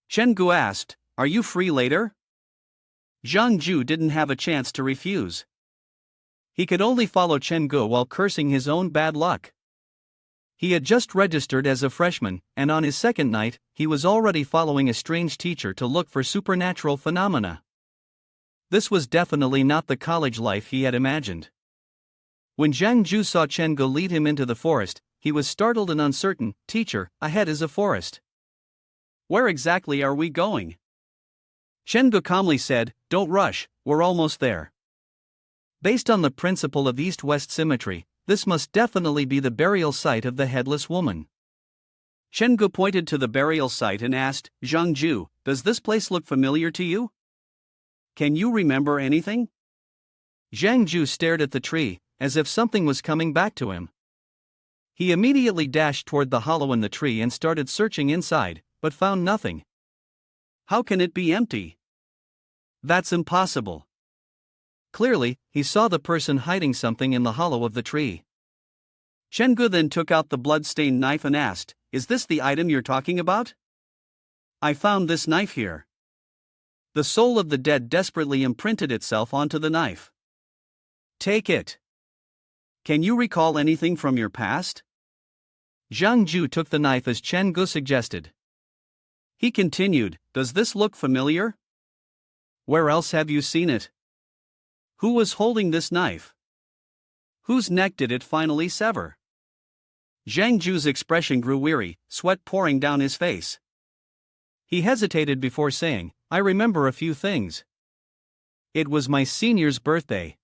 Chen Gu asked, "Are you free later?" Zhang Ju didn't have a chance to refuse. He could only follow Chen Gu while cursing his own bad luck. He had just registered as a freshman, and on his second night, he was already following a strange teacher to look for supernatural phenomena. This was definitely not the college life he had imagined. When Zhang Ju saw Chen Gu lead him into the forest, he was startled and uncertain. "Teacher, ahead is a forest." "Where exactly are we going?" Chen Gu calmly said, "Don't rush, we're almost there." Based on the principle of east-west symmetry, this must definitely be the burial site of the headless woman. Chen Gu pointed to the burial site and asked, "Zhang Ju, does this place look familiar to you? Can you remember anything?" Zhang Ju stared at the tree, as if something was coming back to him. He immediately dashed toward the hollow in the tree and started searching inside, but found nothing. "How can it be empty?" "That's impossible." Clearly, he saw the person hiding something in the hollow of the tree. Chen Gu then took out the blood-stained knife and asked, "Is this the item you're talking about?" "I found this knife here." The soul of the dead desperately imprinted itself onto the knife. "Take it." "Can you recall anything from your past?" Zhang Ju took the knife as Chen Gu suggested. He continued, "Does this look familiar?" "Where else have you seen it?" "Who was holding this knife? Whose neck did it finally sever?" Zhang Ju's expression grew weary, sweat pouring down his face. He hesitated before saying, "I remember a few things. It was my senior's birthday.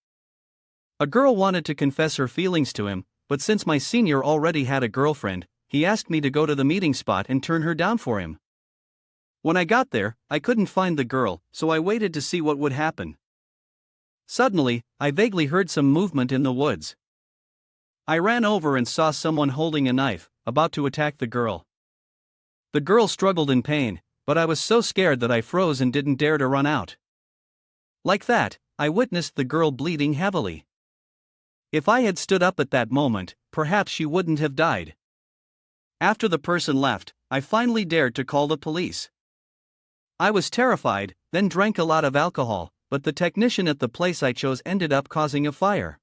A girl wanted to confess her feelings to him, but since my senior already had a girlfriend, he asked me to go to the meeting spot and turn her down for him. When I got there, I couldn't find the girl, so I waited to see what would happen. Suddenly, I vaguely heard some movement in the woods. I ran over and saw someone holding a knife, about to attack the girl. The girl struggled in pain, but I was so scared that I froze and didn't dare to run out. Like that, I witnessed the girl bleeding heavily. If I had stood up at that moment, perhaps she wouldn't have died. After the person left, I finally dared to call the police. I was terrified, then drank a lot of alcohol, but the technician at the place I chose ended up causing a fire.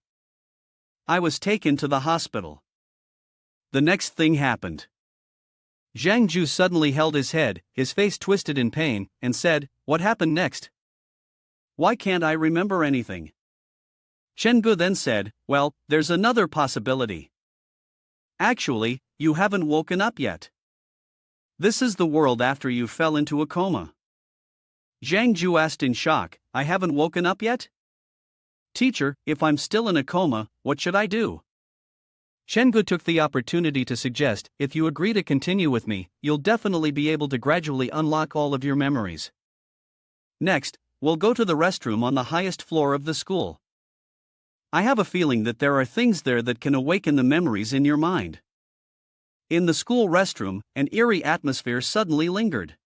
I was taken to the hospital. The next thing happened. Zhang Ju suddenly held his head, his face twisted in pain, and said, "What happened next?" Why can't I remember anything? Chen Gu then said, "Well, there's another possibility. Actually, you haven't woken up yet. This is the world after you fell into a coma." Zhang Ju asked in shock, "I haven't woken up yet? Teacher, if I'm still in a coma, what should I do?" Chen Gu took the opportunity to suggest, "If you agree to continue with me, you'll definitely be able to gradually unlock all of your memories. Next, we'll go to the restroom on the highest floor of the school. I have a feeling that there are things there that can awaken the memories in your mind." In the school restroom, an eerie atmosphere suddenly lingered.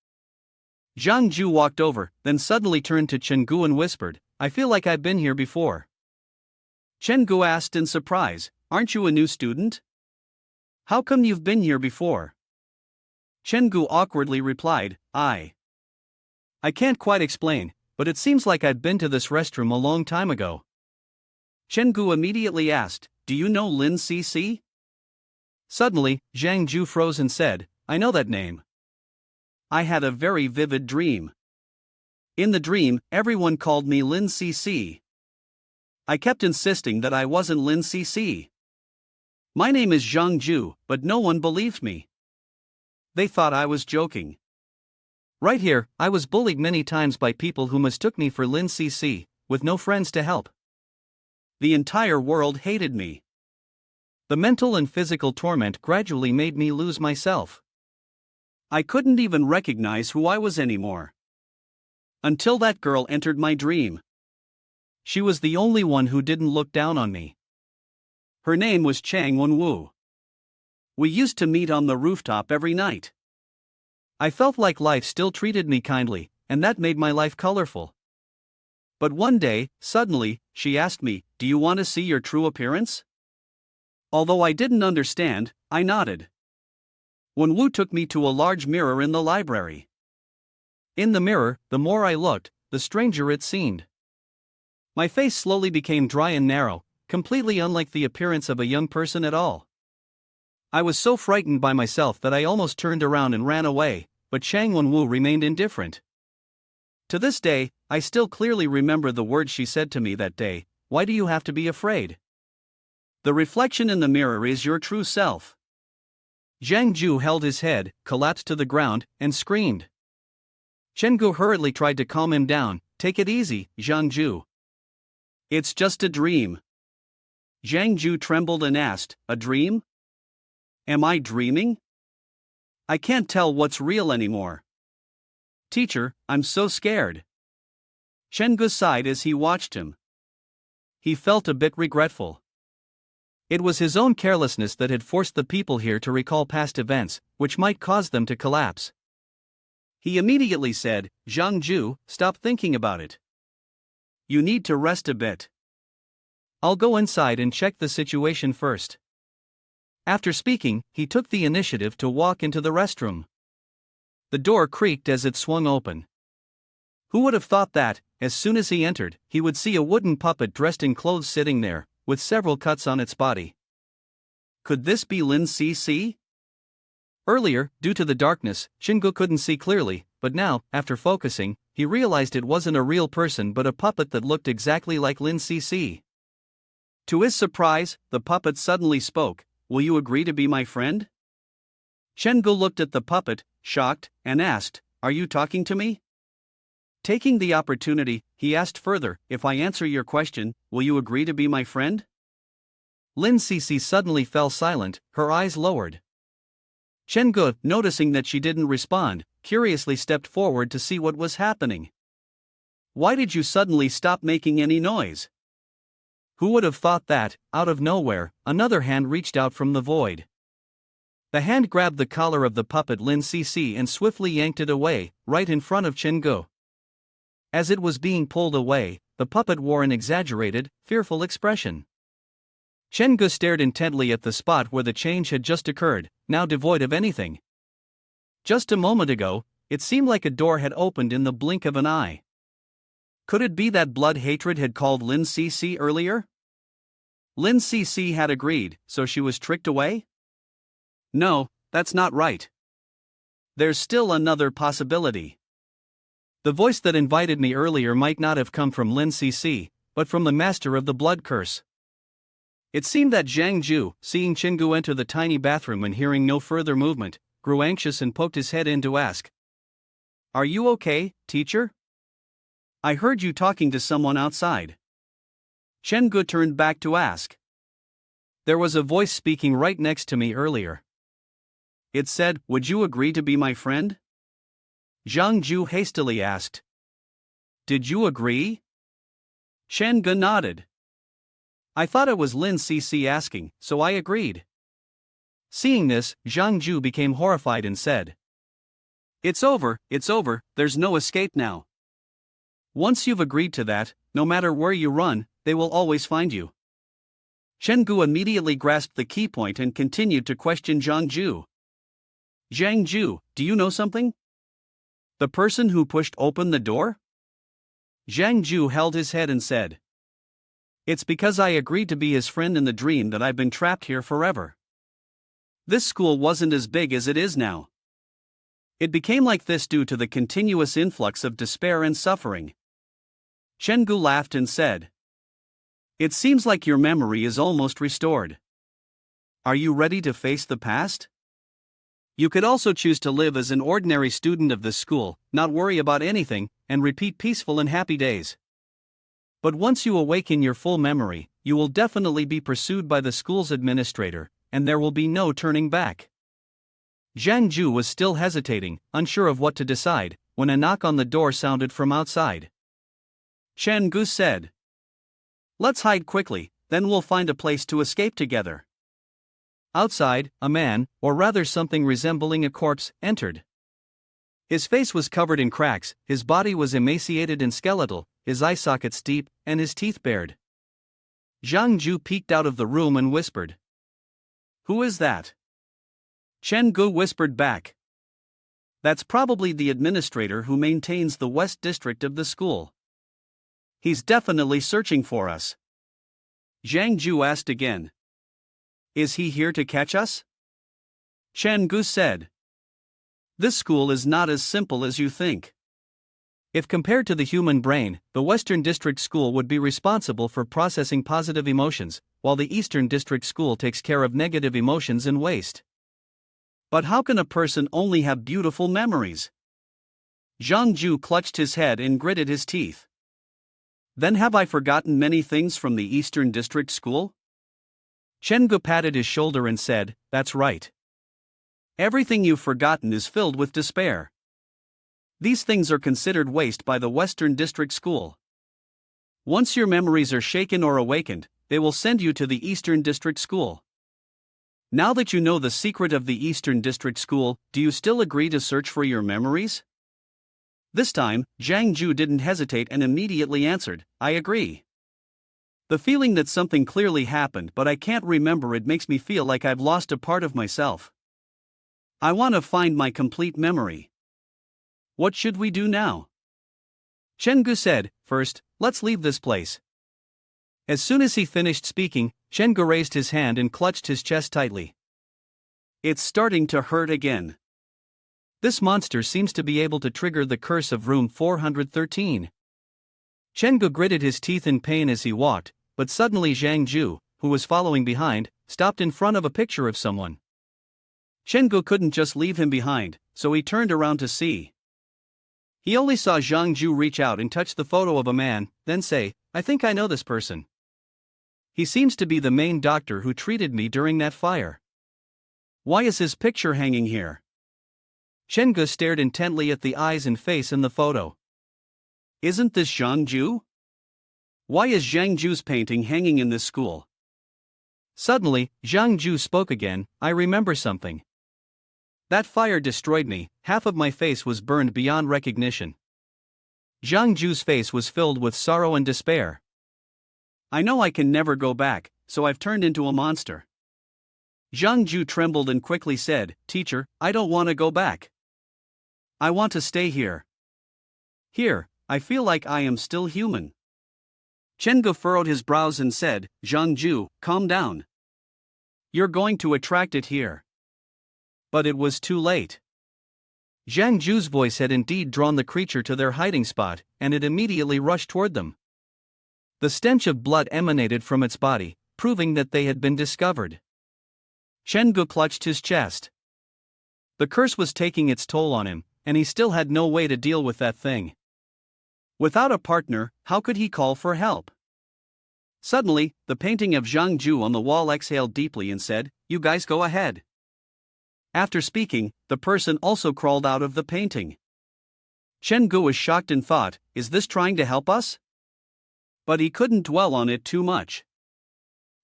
Zhang Ju walked over, then suddenly turned to Chen Gu and whispered, "I feel like I've been here before." Chen Gu asked in surprise, "Aren't you a new student? How come you've been here before?" Chen Gu awkwardly replied, I can't quite explain, but it seems like I've been to this restroom a long time ago." Chen Gu immediately asked, "Do you know Lin Cc?" Suddenly, Zhang Ju froze and said, "I know that name. I had a very vivid dream. In the dream, everyone called me Lin Cc. I kept insisting that I wasn't Lin Cc. My name is Zhang Ju, but no one believed me. They thought I was joking. Right here, I was bullied many times by people who mistook me for Lin Cc, with no friends to help. The entire world hated me. The mental and physical torment gradually made me lose myself. I couldn't even recognize who I was anymore. Until that girl entered my dream. She was the only one who didn't look down on me. Her name was Chang Wenwu. We used to meet on the rooftop every night. I felt like life still treated me kindly, and that made my life colorful. But one day, suddenly, she asked me, "Do you want to see your true appearance?" Although I didn't understand, I nodded. Wenwu took me to a large mirror in the library. In the mirror, the more I looked, the stranger it seemed. My face slowly became dry and narrow, completely unlike the appearance of a young person at all. I was so frightened by myself that I almost turned around and ran away, but Chang Wenwu remained indifferent. To this day, I still clearly remember the words she said to me that day, "Why do you have to be afraid? The reflection in the mirror is your true self." Zhang Ju held his head, collapsed to the ground, and screamed. Chen Gu hurriedly tried to calm him down. "Take it easy, Zhang Ju. It's just a dream." Zhang Ju trembled and asked, "A dream? Am I dreaming? I can't tell what's real anymore. Teacher, I'm so scared." Chen Gu sighed as he watched him. He felt a bit regretful. It was his own carelessness that had forced the people here to recall past events, which might cause them to collapse. He immediately said, "Zhang Ju, stop thinking about it. You need to rest a bit. I'll go inside and check the situation first." After speaking, he took the initiative to walk into the restroom. The door creaked as it swung open. Who would have thought that, as soon as he entered, he would see a wooden puppet dressed in clothes sitting there, with several cuts on its body? Could this be Lin Cc? Earlier, due to the darkness, Shingu couldn't see clearly, but now, after focusing, he realized it wasn't a real person but a puppet that looked exactly like Lin Cc. To his surprise, the puppet suddenly spoke, "Will you agree to be my friend?" Shengu looked at the puppet, shocked, and asked, "Are you talking to me?" Taking the opportunity, he asked further, "If I answer your question, will you agree to be my friend?" Lin Cc suddenly fell silent, her eyes lowered. Shengu, noticing that she didn't respond, curiously stepped forward to see what was happening. "Why did you suddenly stop making any noise?" Who would have thought that, out of nowhere, another hand reached out from the void. The hand grabbed the collar of the puppet Lin Cc and swiftly yanked it away, right in front of Shengu. As it was being pulled away, the puppet wore an exaggerated, fearful expression. Shengu stared intently at the spot where the change had just occurred, now devoid of anything. Just a moment ago, it seemed like a door had opened in the blink of an eye. Could it be that blood hatred had called Lin Cc earlier? Lin Cc had agreed, so she was tricked away? No, that's not right. There's still another possibility. The voice that invited me earlier might not have come from Lin Cc, but from the master of the blood curse. It seemed that Zhang Ju, seeing Chengu enter the tiny bathroom and hearing no further movement, grew anxious and poked his head in to ask, "Are you okay, teacher? I heard you talking to someone outside." Chengu turned back to ask. There was a voice speaking right next to me earlier. It said, "Would you agree to be my friend?" Zhang Ju hastily asked. "Did you agree?" Chengu nodded. I thought it was Lin Cc asking, so I agreed. Seeing this, Zhang Ju became horrified and said, it's over, there's no escape now. Once you've agreed to that, no matter where you run, they will always find you." Chengu immediately grasped the key point and continued to question Zhang Ju. "Zhang Ju, do you know something? The person who pushed open the door?" Zhang Ju held his head and said, "It's because I agreed to be his friend in the dream that I've been trapped here forever. This school wasn't as big as it is now. It became like this due to the continuous influx of despair and suffering." Chengu laughed and said, "It seems like your memory is almost restored. Are you ready to face the past? You could also choose to live as an ordinary student of this school, not worry about anything, and repeat peaceful and happy days. But once you awaken your full memory, you will definitely be pursued by the school's administrator, and there will be no turning back." Zhang Ju was still hesitating, unsure of what to decide, when a knock on the door sounded from outside. Chen Gu said, "Let's hide quickly, then we'll find a place to escape together." Outside, a man, or rather something resembling a corpse, entered. His face was covered in cracks, his body was emaciated and skeletal, his eye sockets deep, and his teeth bared. Zhang Ju peeked out of the room and whispered, "Who is that?" Chen Gu whispered back, "That's probably the administrator who maintains the West District of the school. He's definitely searching for us." Zhang Ju asked again, "Is he here to catch us?" Chen Gu said, "This school is not as simple as you think. If compared to the human brain, the Western District School would be responsible for processing positive emotions, while the Eastern District School takes care of negative emotions and waste. But how can a person only have beautiful memories?" Zhang Ju clutched his head and gritted his teeth. "Then have I forgotten many things from the Eastern District School?" Chen Gu patted his shoulder and said, "That's right. Everything you've forgotten is filled with despair. These things are considered waste by the Western District School. Once your memories are shaken or awakened, they will send you to the Eastern District School. Now that you know the secret of the Eastern District School, do you still agree to search for your memories?" This time, Zhang Ju didn't hesitate and immediately answered, "I agree. The feeling that something clearly happened but I can't remember it makes me feel like I've lost a part of myself. I want to find my complete memory. What should we do now?" Chen Gu said, "First, let's leave this place." As soon as he finished speaking, Chen Gu raised his hand and clutched his chest tightly. "It's starting to hurt again. This monster seems to be able to trigger the curse of room 413. Chen Gu gritted his teeth in pain as he walked, but suddenly Zhang Ju, who was following behind, stopped in front of a picture of someone. Chen Gu couldn't just leave him behind, so he turned around to see. He only saw Zhang Ju reach out and touch the photo of a man, then say, "I think I know this person. He seems to be the main doctor who treated me during that fire. Why is his picture hanging here?" Chen Gu stared intently at the eyes and face in the photo. "Isn't this Zhang Ju? Why is Zhang Ju's painting hanging in this school?" Suddenly, Zhang Ju spoke again, "I remember something. That fire destroyed me, half of my face was burned beyond recognition." Zhang Ju's face was filled with sorrow and despair. "I know I can never go back, so I've turned into a monster." Zhang Ju trembled and quickly said, "Teacher, I don't want to go back. I want to stay here. Here, I feel like I am still human." Chen Gu furrowed his brows and said, Zhang Ju, calm down. You're going to attract it here. But it was too late. Zhang Ju's voice had indeed drawn the creature to their hiding spot, and it immediately rushed toward them. The stench of blood emanated from its body, proving that they had been discovered. Chen Gu clutched his chest. The curse was taking its toll on him, and he still had no way to deal with that thing. Without a partner, how could he call for help? Suddenly, the painting of Zhang Ju on the wall exhaled deeply and said, You guys go ahead. After speaking, the person also crawled out of the painting. Chen Gu was shocked and thought, Is this trying to help us? But he couldn't dwell on it too much.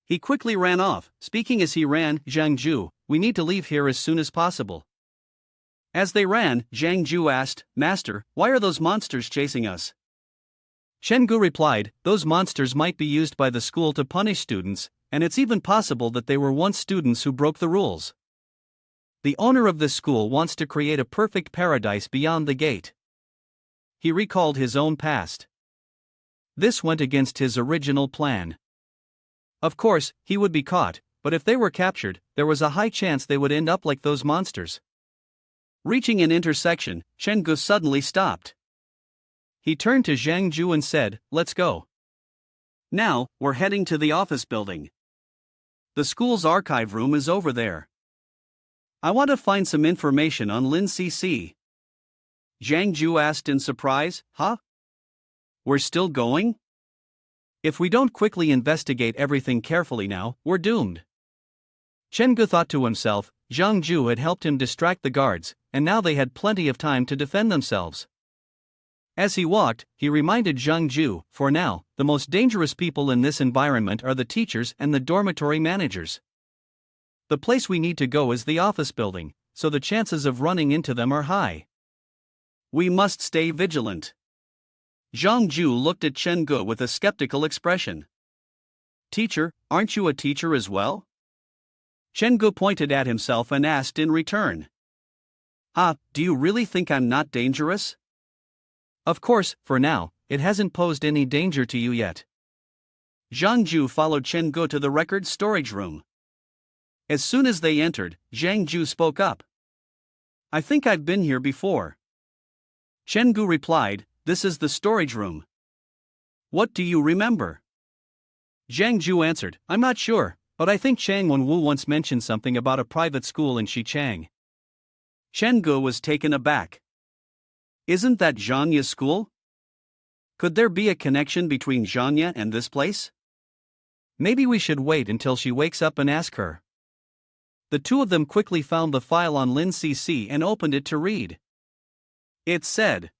He quickly ran off, speaking as he ran, Zhang Ju, we need to leave here as soon as possible. As they ran, Zhang Ju asked, Master, why are those monsters chasing us? Chen Gu replied, Those monsters might be used by the school to punish students, and it's even possible that they were once students who broke the rules. The owner of this school wants to create a perfect paradise beyond the gate. He recalled his own past. This went against his original plan. Of course, he would be caught, but if they were captured, there was a high chance they would end up like those monsters. Reaching an intersection, Chen Gu suddenly stopped. He turned to Zhang Ju and said, Let's go. Now, we're heading to the office building. The school's archive room is over there. I want to find some information on Lin CC. Zhang Ju asked in surprise, Huh? We're still going? If we don't quickly investigate everything carefully now, we're doomed. Chen Gu thought to himself, Zhang Ju had helped him distract the guards, and now they had plenty of time to defend themselves. As he walked, he reminded Zhang Ju, for now, the most dangerous people in this environment are the teachers and the dormitory managers. The place we need to go is the office building, so the chances of running into them are high. We must stay vigilant. Zhang Ju looked at Chen Gu with a skeptical expression. Teacher, aren't you a teacher as well? Chen Gu pointed at himself and asked in return. Do you really think I'm not dangerous? Of course, for now, it hasn't posed any danger to you yet. Zhang Ju followed Chen Gu to the record storage room. As soon as they entered, Zhang Ju spoke up. I think I've been here before. Chen Gu replied, This is the storage room. What do you remember? Zhang Ju answered, I'm not sure, but I think Chang Wenwu once mentioned something about a private school in Xichang. Chen Gu was taken aback. Isn't that Zhanya's school? Could there be a connection between Zhanya and this place? Maybe we should wait until she wakes up and ask her. The two of them quickly found the file on Lin CC and opened it to read. It said,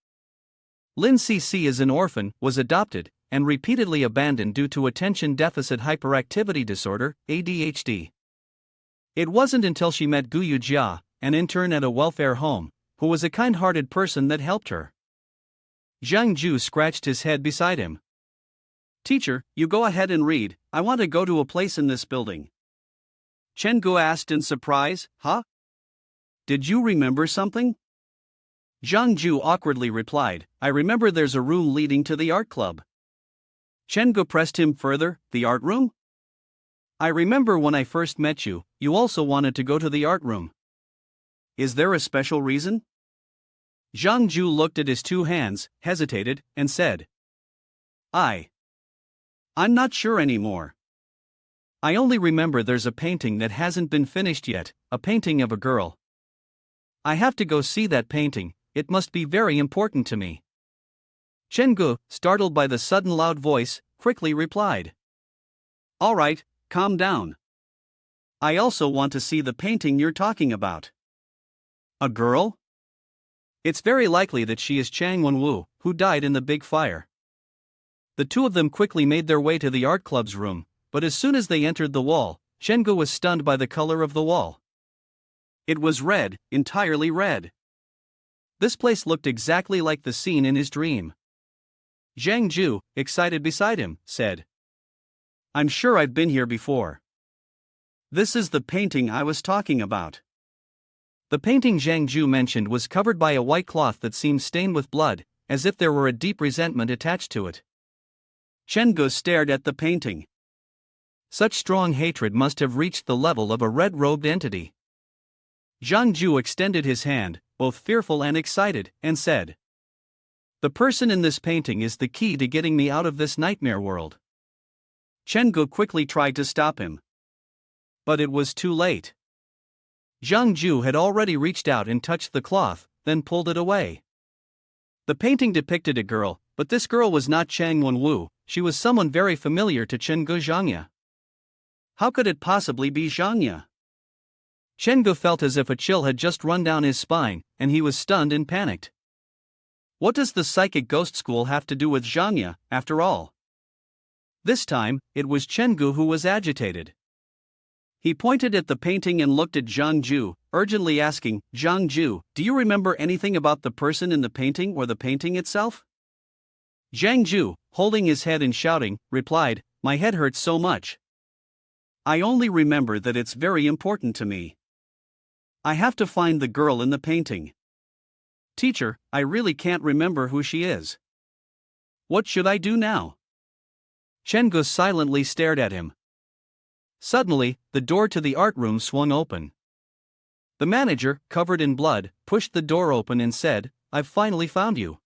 Lin CC is an orphan, was adopted, and repeatedly abandoned due to attention deficit hyperactivity disorder, ADHD. It wasn't until she met Gu Yujia, an intern at a welfare home, who was a kind-hearted person, that helped her. Zhang Ju scratched his head beside him. Teacher, you go ahead and read, I want to go to a place in this building. Chen Gu asked in surprise, Huh? Did you remember something? Zhang Ju awkwardly replied, I remember there's a room leading to the art club. Chen Gu pressed him further, the art room? I remember when I first met you, you also wanted to go to the art room. Is there a special reason? Zhang Ju looked at his two hands, hesitated, and said, I'm not sure anymore. I only remember there's a painting that hasn't been finished yet, a painting of a girl. I have to go see that painting, it must be very important to me. Chen Gu, startled by the sudden loud voice, quickly replied. All right, calm down. I also want to see the painting you're talking about. A girl? It's very likely that she is Chang Wenwu, who died in the big fire. The two of them quickly made their way to the art club's room, but as soon as they entered the wall, Chen Gu was stunned by the color of the wall. It was red, entirely red. This place looked exactly like the scene in his dream. Zhang Ju, excited beside him, said, I'm sure I've been here before. This is the painting I was talking about. The painting Zhang Ju mentioned was covered by a white cloth that seemed stained with blood, as if there were a deep resentment attached to it. Chen Gu stared at the painting. Such strong hatred must have reached the level of a red-robed entity. Zhang Ju extended his hand, both fearful and excited, and said, "The person in this painting is the key to getting me out of this nightmare world." Chen Gu quickly tried to stop him. But it was too late. Zhang Ju had already reached out and touched the cloth, then pulled it away. The painting depicted a girl, but this girl was not Chang Wenwu, she was someone very familiar to Chen Gu Zhangya. How could it possibly be Zhangya? Chen Gu felt as if a chill had just run down his spine, and he was stunned and panicked. What does the psychic ghost school have to do with Zhangya, after all? This time, it was Chen Gu who was agitated. He pointed at the painting and looked at Zhang Ju, urgently asking, "Zhang Ju, do you remember anything about the person in the painting or the painting itself?" Zhang Ju, holding his head and shouting, replied, "My head hurts so much. I only remember that it's very important to me. I have to find the girl in the painting. Teacher, I really can't remember who she is. What should I do now?" Chen Gu silently stared at him. Suddenly, the door to the art room swung open. The manager, covered in blood, pushed the door open and said, "I've finally found you.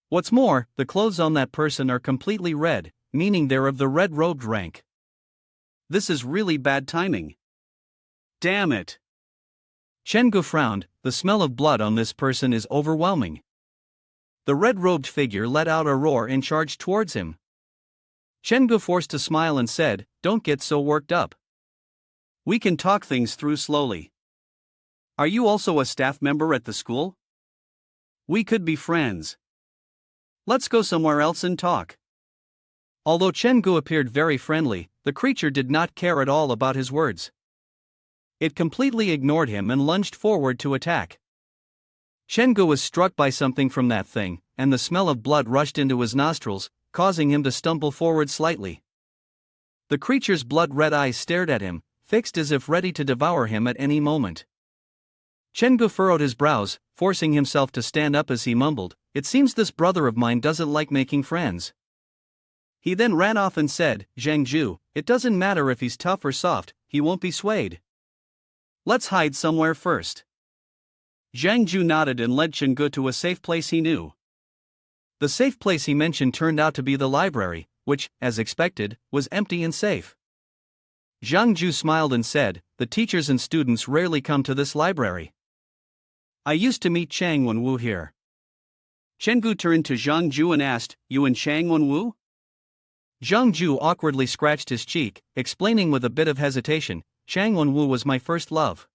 What's more, the clothes on that person are completely red, meaning they're of the red-robed rank. This is really bad timing. Damn it." Chen Gu frowned, the smell of blood on this person is overwhelming. The red-robed figure let out a roar and charged towards him. Chen Gu forced a smile and said, "Don't get so worked up. We can talk things through slowly. Are you also a staff member at the school? We could be friends. Let's go somewhere else and talk." Although Chen Gu appeared very friendly, the creature did not care at all about his words. It completely ignored him and lunged forward to attack. Chen Gu was struck by something from that thing, and the smell of blood rushed into his nostrils, causing him to stumble forward slightly. The creature's blood-red eyes stared at him, fixed as if ready to devour him at any moment. Chen Gu furrowed his brows, forcing himself to stand up as he mumbled, "It seems this brother of mine doesn't like making friends." He then ran off and said, "Zhang Ju, it doesn't matter if he's tough or soft, he won't be swayed. Let's hide somewhere first." Zhang Ju nodded and led Chen Gu to a safe place he knew. The safe place he mentioned turned out to be the library, which, as expected, was empty and safe. Zhang Ju smiled and said, "The teachers and students rarely come to this library. I used to meet Chang Wenwu here." Chen Gu turned to Zhang Ju and asked, "You and Chang Wenwu?" Zhang Ju awkwardly scratched his cheek, explaining with a bit of hesitation, "Chang Wenwu was my first love.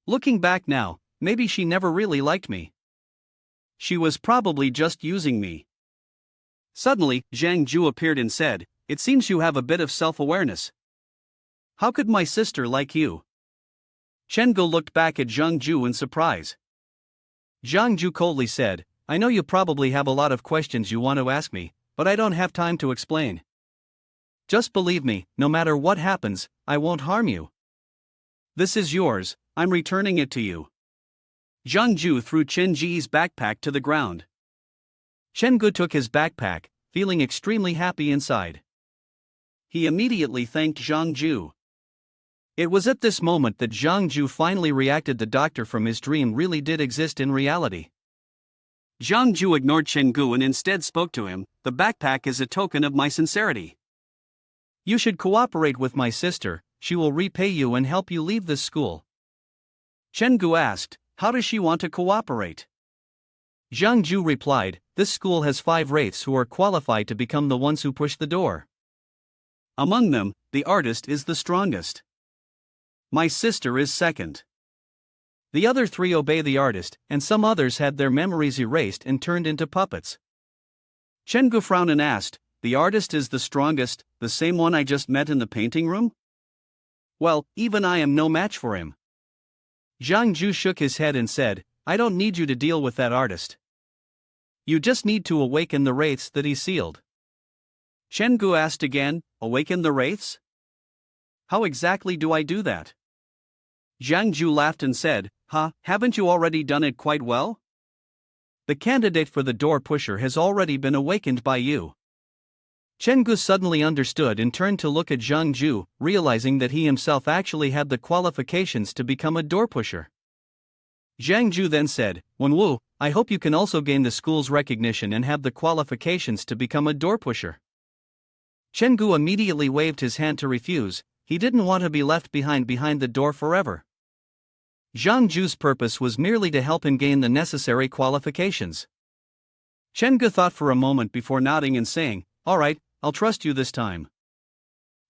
Looking back now, maybe she never really liked me. She was probably just using me." Suddenly, Zhang Ju appeared and said, "It seems you have a bit of self-awareness. How could my sister like you?" Chen Gu looked back at Zhang Ju in surprise. Zhang Ju coldly said, "I know you probably have a lot of questions you want to ask me, but I don't have time to explain. Just believe me, no matter what happens, I won't harm you. This is yours, I'm returning it to you." Zhang Ju threw Chen Ji's backpack to the ground. Chen Gu took his backpack, feeling extremely happy inside. He immediately thanked Zhang Ju. It was at this moment that Zhang Ju finally reacted. The doctor from his dream really did exist in reality. Zhang Ju ignored Chen Gu and instead spoke to him, "The backpack is a token of my sincerity. You should cooperate with my sister, she will repay you and help you leave this school." Chen Gu asked, "How does she want to cooperate?" Zhang Ju replied, "This school has 5 wraiths who are qualified to become the ones who push the door. Among them, the artist is the strongest. My sister is second. The other 3 obey the artist, and some others had their memories erased and turned into puppets." Chen Gu frowned and asked, "The artist is the strongest, the same one I just met in the painting room? Well, even I am no match for him." Zhang Ju shook his head and said, "I don't need you to deal with that artist. You just need to awaken the wraiths that he sealed." Chen Gu asked again, "Awaken the wraiths? How exactly do I do that?" Zhang Ju laughed and said, Haven't you already done it quite well? The candidate for the door pusher has already been awakened by you. Chen Gu suddenly understood and turned to look at Zhang Ju, realizing that he himself actually had the qualifications to become a door pusher. Zhang Ju then said, Wenwu, I hope you can also gain the school's recognition and have the qualifications to become a door pusher. Chen Gu immediately waved his hand to refuse. He didn't want to be left behind the door forever. Zhang Ju's purpose was merely to help him gain the necessary qualifications. Chen Gu thought for a moment before nodding and saying, All right, I'll trust you this time.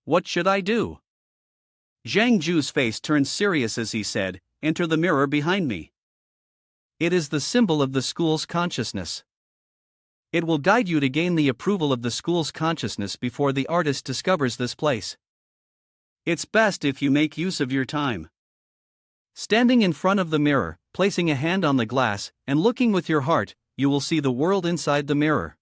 What should I do? Zhang Ju's face turned serious as he said, Enter the mirror behind me. It is the symbol of the school's consciousness. It will guide you to gain the approval of the school's consciousness before the artist discovers this place. It's best if you make use of your time. Standing in front of the mirror, placing a hand on the glass, and looking with your heart, you will see the world inside the mirror.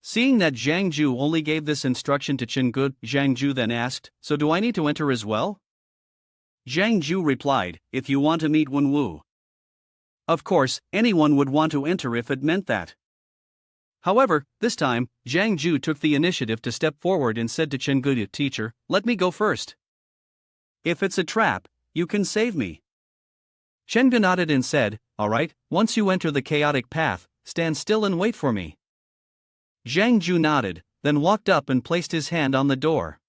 Seeing that Zhang Ju only gave this instruction to Chen Gu, Zhang Ju then asked, So do I need to enter as well? Zhang Ju replied, If you want to meet Wenwu. Of course, anyone would want to enter if it meant that. However, this time, Zhang Ju took the initiative to step forward and said to Chen Gu, Teacher, let me go first. If it's a trap, you can save me. Chen Gu nodded and said, All right, once you enter the chaotic path, stand still and wait for me. Zhang Ju nodded, then walked up and placed his hand on the door.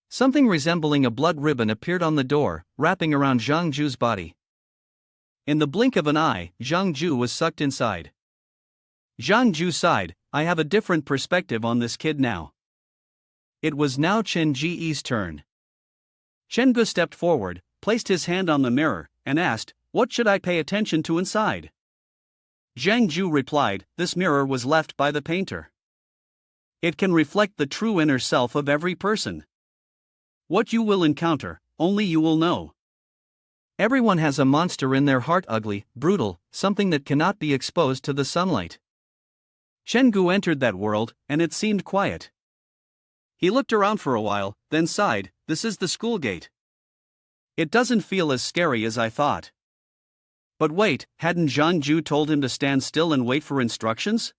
Something resembling a blood ribbon appeared on the door, wrapping around Zhang Ju's body. In the blink of an eye, Zhang Ju was sucked inside. Zhang Ju sighed, I have a different perspective on this kid now. It was now Chen Ji's turn. Chen Gu stepped forward, placed his hand on the mirror, and asked, What should I pay attention to inside? Zhang Ju replied, This mirror was left by the painter. It can reflect the true inner self of every person. What you will encounter, only you will know. Everyone has a monster in their heart, ugly, brutal, something that cannot be exposed to the sunlight. Chen Gu entered that world, and it seemed quiet. He looked around for a while, then sighed, This is the school gate. It doesn't feel as scary as I thought. But wait, hadn't Zhang Ju told him to stand still and wait for instructions?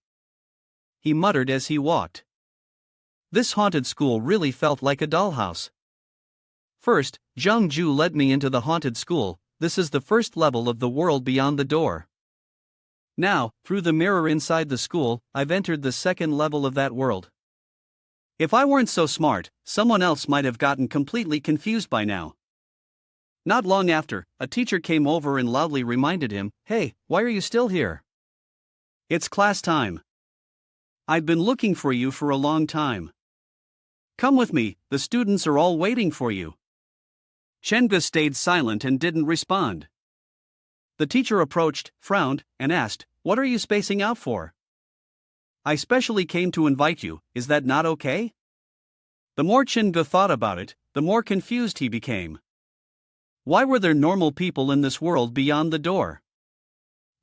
He muttered as he walked. This haunted school really felt like a dollhouse. First, Zhang Ju led me into the haunted school. This is the first level of the world beyond the door. Now, through the mirror inside the school, I've entered the second level of that world. If I weren't so smart, someone else might have gotten completely confused by now. Not long after, a teacher came over and loudly reminded him, Hey, why are you still here? It's class time. I've been looking for you for a long time. Come with me, the students are all waiting for you. Chen Gu stayed silent and didn't respond. The teacher approached, frowned, and asked, What are you spacing out for? I specially came to invite you, is that not okay? The more Chen Gu thought about it, the more confused he became. Why were there normal people in this world beyond the door?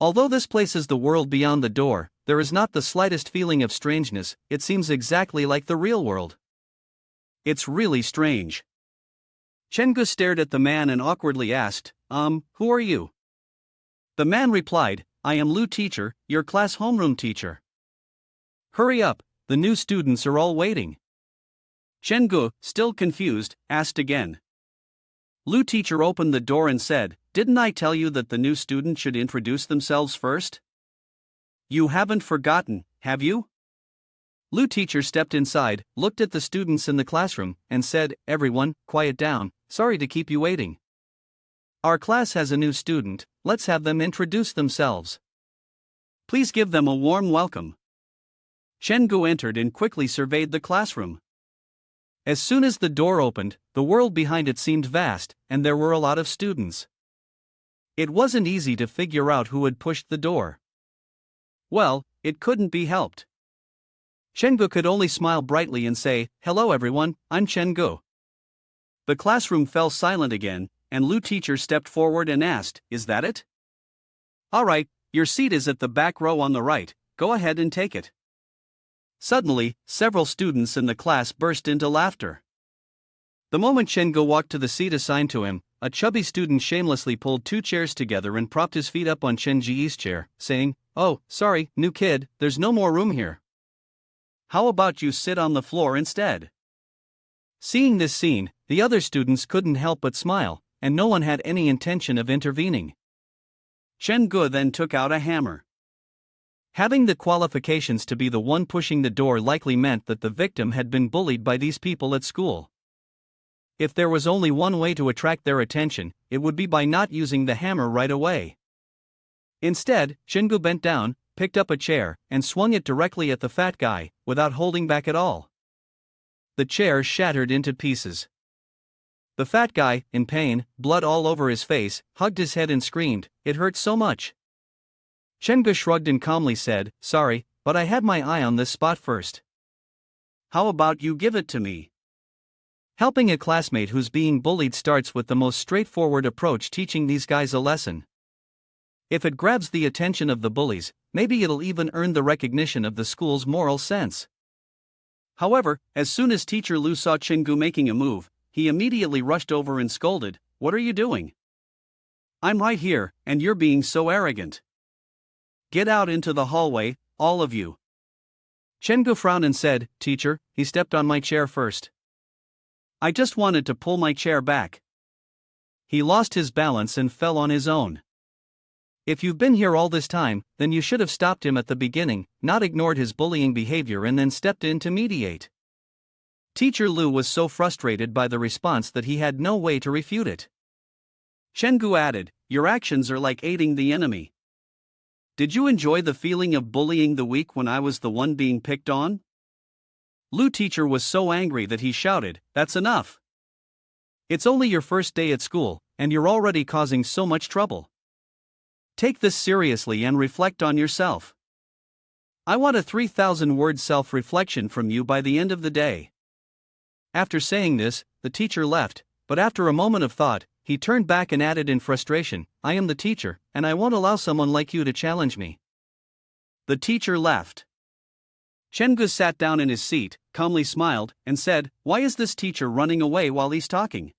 Although this place is the world beyond the door, there is not the slightest feeling of strangeness, it seems exactly like the real world. It's really strange. Chen Gu stared at the man and awkwardly asked, Who are you? The man replied, I am Lu teacher, your class homeroom teacher. Hurry up, the new students are all waiting. Chen Gu, still confused, asked again. Lu teacher opened the door and said, Didn't I tell you that the new student should introduce themselves first? You haven't forgotten, have you? Lu teacher stepped inside, looked at the students in the classroom, and said, Everyone, quiet down, sorry to keep you waiting. Our class has a new student, let's have them introduce themselves. Please give them a warm welcome. Chen Gu entered and quickly surveyed the classroom. As soon as the door opened, the world behind it seemed vast, and there were a lot of students. It wasn't easy to figure out who had pushed the door. Well, it couldn't be helped. Chen Gu could only smile brightly and say, Hello everyone, I'm Chen Gu. The classroom fell silent again, and Lu teacher stepped forward and asked, Is that it? All right, your seat is at the back row on the right, go ahead and take it. Suddenly, several students in the class burst into laughter. The moment Chen Gu walked to the seat assigned to him, a chubby student shamelessly pulled two chairs together and propped his feet up on Chen Ji's chair, saying, Oh, sorry, new kid, there's no more room here. How about you sit on the floor instead? Seeing this scene, the other students couldn't help but smile, and no one had any intention of intervening. Chen-gu then took out a hammer. Having the qualifications to be the one pushing the door likely meant that the victim had been bullied by these people at school. If there was only one way to attract their attention, it would be by not using the hammer right away. Instead, Chen-gu bent down, picked up a chair, and swung it directly at the fat guy, without holding back at all. The chair shattered into pieces. The fat guy, in pain, blood all over his face, hugged his head and screamed, "It hurt so much." Chen-gu shrugged and calmly said, "Sorry, but I had my eye on this spot first." How about you give it to me? Helping a classmate who's being bullied starts with the most straightforward approach, teaching these guys a lesson. If it grabs the attention of the bullies, maybe it'll even earn the recognition of the school's moral sense. However, as soon as Teacher Lu saw Chen-gu making a move, he immediately rushed over and scolded, "What are you doing? I'm right here, and you're being so arrogant. Get out into the hallway, all of you." Chen-gu frowned and said, "Teacher, he stepped on my chair first. I just wanted to pull my chair back." He lost his balance and fell on his own. If you've been here all this time, then you should have stopped him at the beginning, not ignored his bullying behavior and then stepped in to mediate. Teacher Lu was so frustrated by the response that he had no way to refute it. Chen-gu added, "Your actions are like aiding the enemy. Did you enjoy the feeling of bullying the weak when I was the one being picked on?" Lu teacher was so angry that he shouted, "That's enough. It's only your first day at school, and you're already causing so much trouble. Take this seriously and reflect on yourself. I want a 3,000-word self-reflection from you by the end of the day." After saying this, the teacher left, but after a moment of thought, he turned back and added in frustration, "I am the teacher, and I won't allow someone like you to challenge me." The teacher left. Chen-gu sat down in his seat, calmly smiled, and said, "Why is this teacher running away while he's talking?"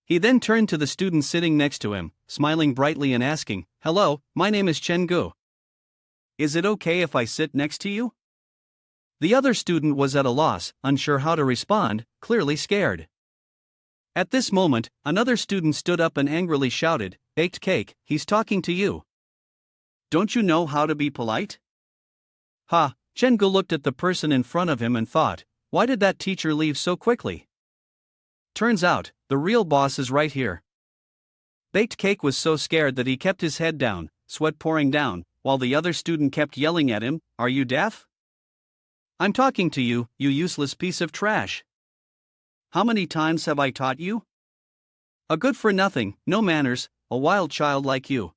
He then turned to the student sitting next to him, smiling brightly and asking, "Hello, my name is Chen-gu. Is it okay if I sit next to you?" The other student was at a loss, unsure how to respond, clearly scared. At this moment, another student stood up and angrily shouted, "Baked cake, he's talking to you. Don't you know how to be polite?" Ha, Chen-gu looked at the person in front of him and thought, why did that teacher leave so quickly? Turns out, the real boss is right here. Baked Cake was so scared that he kept his head down, sweat pouring down, while the other student kept yelling at him, "Are you deaf? I'm talking to you, you useless piece of trash. How many times have I taught you? A good-for-nothing, no manners, a wild child like you.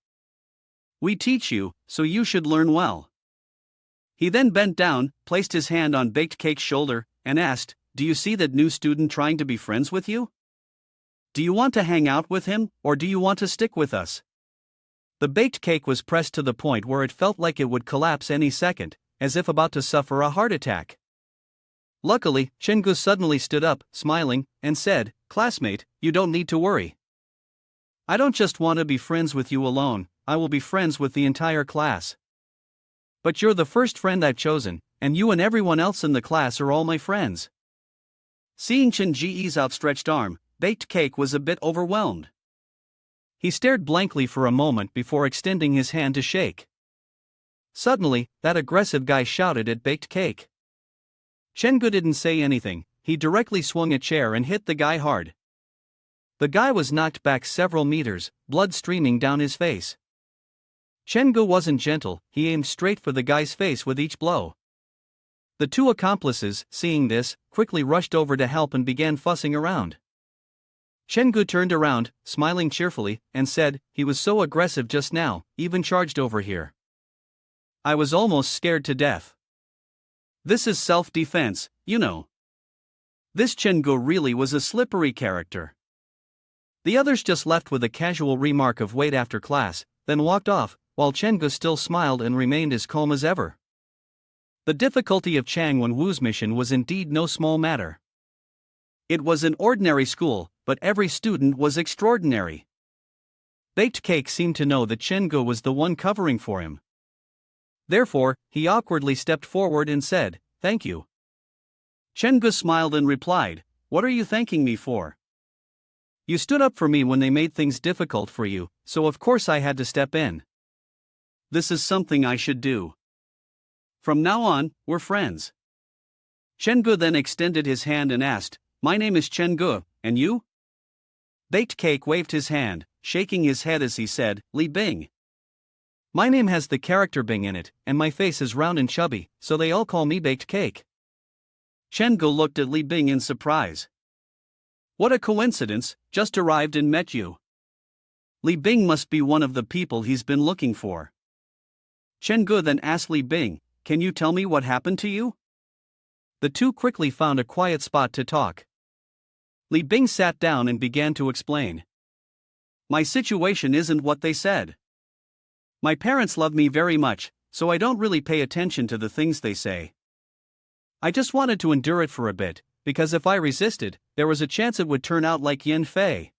We teach you, so you should learn well." He then bent down, placed his hand on Baked Cake's shoulder, and asked, "Do you see that new student trying to be friends with you? Do you want to hang out with him, or do you want to stick with us?" The Baked Cake was pressed to the point where it felt like it would collapse any second, as if about to suffer a heart attack. Luckily, Chen-gu suddenly stood up, smiling, and said, "Classmate, you don't need to worry. I don't just want to be friends with you alone, I will be friends with the entire class. But you're the first friend I've chosen, and you and everyone else in the class are all my friends." Seeing Chen Ji's outstretched arm, Baked Cake was a bit overwhelmed. He stared blankly for a moment before extending his hand to shake. Suddenly, that aggressive guy shouted at Baked Cake. Chen-gu didn't say anything, he directly swung a chair and hit the guy hard. The guy was knocked back several meters, blood streaming down his face. Chen-gu wasn't gentle, he aimed straight for the guy's face with each blow. The two accomplices, seeing this, quickly rushed over to help and began fussing around. Chen-gu turned around, smiling cheerfully, and said, "He was so aggressive just now, even charged over here. I was almost scared to death. This is self-defense, you know." This Chen-gu really was a slippery character. The others just left with a casual remark of "wait" after class, then walked off, while Chen-gu still smiled and remained as calm as ever. The difficulty of Chang Wen-woo's mission was indeed no small matter. It was an ordinary school, but every student was extraordinary. Baked Cake seemed to know that Chen-gu was the one covering for him. Therefore, he awkwardly stepped forward and said, thank you. Chen Gu smiled and replied, "What are you thanking me for? You stood up for me when they made things difficult for you, so of course I had to step in. This is something I should do. From now on, we're friends." Chen Gu then extended his hand and asked, "My name is Chen Gu, and you?" Baked Cake waved his hand, shaking his head as he said, "Li Bing. My name has the character Bing in it, and my face is round and chubby, so they all call me Baked Cake." Chen Gu looked at Li Bing in surprise. "What a coincidence, just arrived and met you. Li Bing must be one of the people he's been looking for." Chen Gu then asked Li Bing, "Can you tell me what happened to you?" The two quickly found a quiet spot to talk. Li Bing sat down and began to explain. "My situation isn't what they said. My parents love me very much, so I don't really pay attention to the things they say. I just wanted to endure it for a bit, because if I resisted, there was a chance it would turn out like Yin Fei."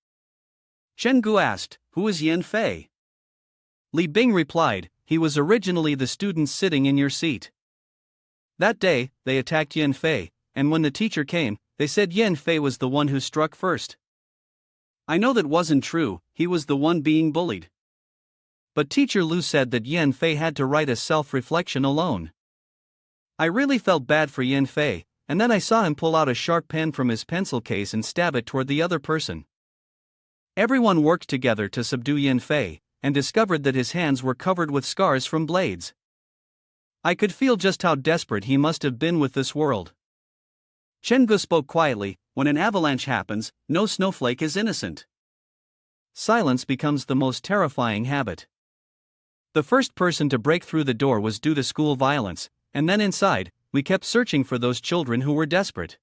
Chen Gu asked, "Who is Yin Fei?" Li Bing replied, "He was originally the student sitting in your seat. That day, they attacked Yin Fei, and when the teacher came, they said Yin Fei was the one who struck first. I know that wasn't true, he was the one being bullied. But Teacher Lu said that Yin Fei had to write a self-reflection alone. I really felt bad for Yin Fei, and then I saw him pull out a sharp pen from his pencil case and stab it toward the other person. Everyone worked together to subdue Yin Fei, and discovered that his hands were covered with scars from blades. I could feel just how desperate he must have been with this world." Chen Gu spoke quietly, "When an avalanche happens, no snowflake is innocent. Silence becomes the most terrifying habit. The first person to break through the door was due to school violence, and then inside, we kept searching for those children who were desperate.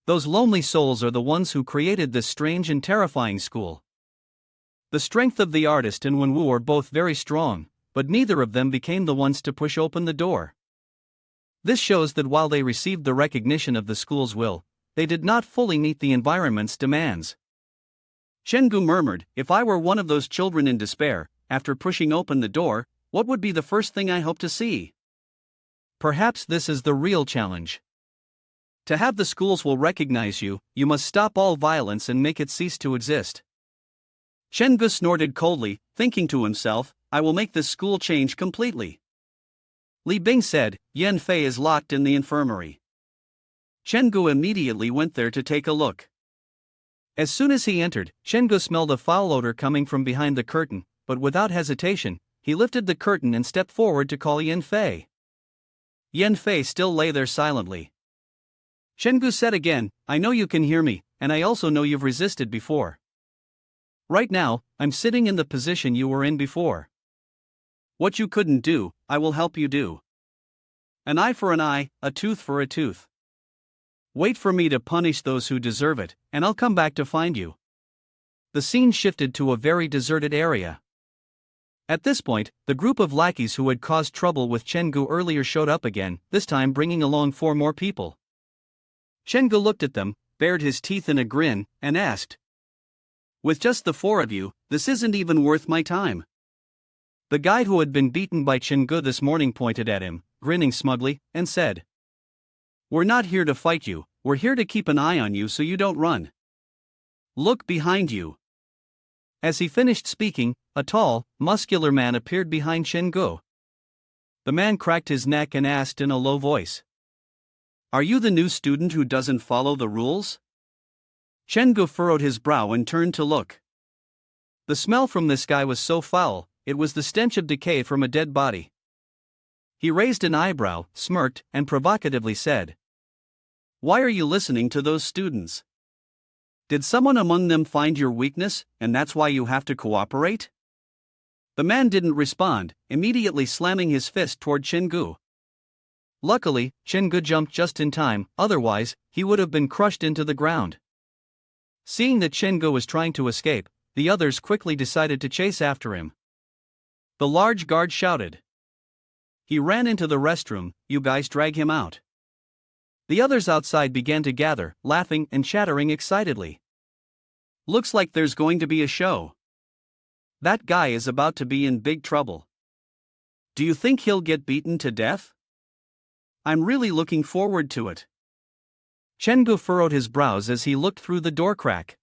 Those lonely souls are the ones who created this strange and terrifying school. The strength of the artist and Wenwu are both very strong, but neither of them became the ones to push open the door. This shows that while they received the recognition of the school's will, they did not fully meet the environment's demands." Chen Gu murmured, "If I were one of those children in despair, after pushing open the door, what would be the first thing I hope to see? Perhaps this is the real challenge. To have the schools will recognize you, you must stop all violence and make it cease to exist." Chen Gu snorted coldly, thinking to himself, "I will make this school change completely." Li Bing said, "Yin Fei is locked in the infirmary." Chen Gu immediately went there to take a look. As soon as he entered, Chen Gu smelled a foul odor coming from behind the curtain, but without hesitation, he lifted the curtain and stepped forward to call Yin Fei. Yin Fei still lay there silently. Chen Gu said again, "I know you can hear me, and I also know you've resisted before. Right now, I'm sitting in the position you were in before. What you couldn't do, I will help you do. An eye for an eye, a tooth for a tooth. Wait for me to punish those who deserve it, and I'll come back to find you." The scene shifted to a very deserted area. At this point, the group of lackeys who had caused trouble with Chen Gu earlier showed up again, this time bringing along 4 more people. Chen Gu looked at them, bared his teeth in a grin, and asked, "With just the 4 of you, this isn't even worth my time." The guy who had been beaten by Chen Gu this morning pointed at him, grinning smugly, and said, "We're not here to fight you, we're here to keep an eye on you so you don't run. Look behind you." As he finished speaking, a tall, muscular man appeared behind Chen Gu. The man cracked his neck and asked in a low voice, "Are you the new student who doesn't follow the rules?" Chen Gu furrowed his brow and turned to look. The smell from this guy was so foul, it was the stench of decay from a dead body. He raised an eyebrow, smirked, and provocatively said, "Why are you listening to those students? Did someone among them find your weakness, and that's why you have to cooperate?" The man didn't respond, immediately slamming his fist toward Chen Gu. Luckily, Chen Gu jumped just in time, otherwise, he would have been crushed into the ground. Seeing that Chen Gu was trying to escape, the others quickly decided to chase after him. The large guard shouted. He ran into the restroom, "You guys drag him out." The others outside began to gather, laughing and chattering excitedly. "Looks like there's going to be a show. That guy is about to be in big trouble. Do you think he'll get beaten to death?" I'm really looking forward to it. Chen-gu furrowed his brows as he looked through the door crack.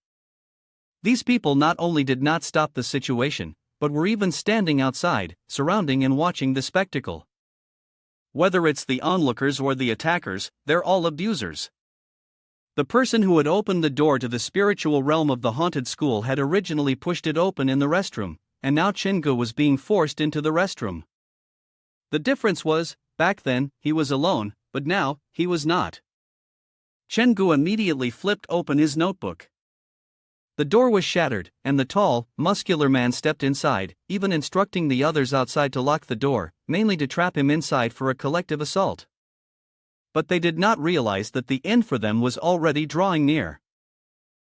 These people not only did not stop the situation, but were even standing outside, surrounding and watching the spectacle. Whether it's the onlookers or the attackers, they're all abusers. The person who had opened the door to the spiritual realm of the haunted school had originally pushed it open in the restroom, and now Chen-gu was being forced into the restroom. The difference was, back then, he was alone, but now, he was not. Chen-gu immediately flipped open his notebook. The door was shattered, and the tall, muscular man stepped inside, even instructing the others outside to lock the door, mainly to trap him inside for a collective assault. But they did not realize that the end for them was already drawing near.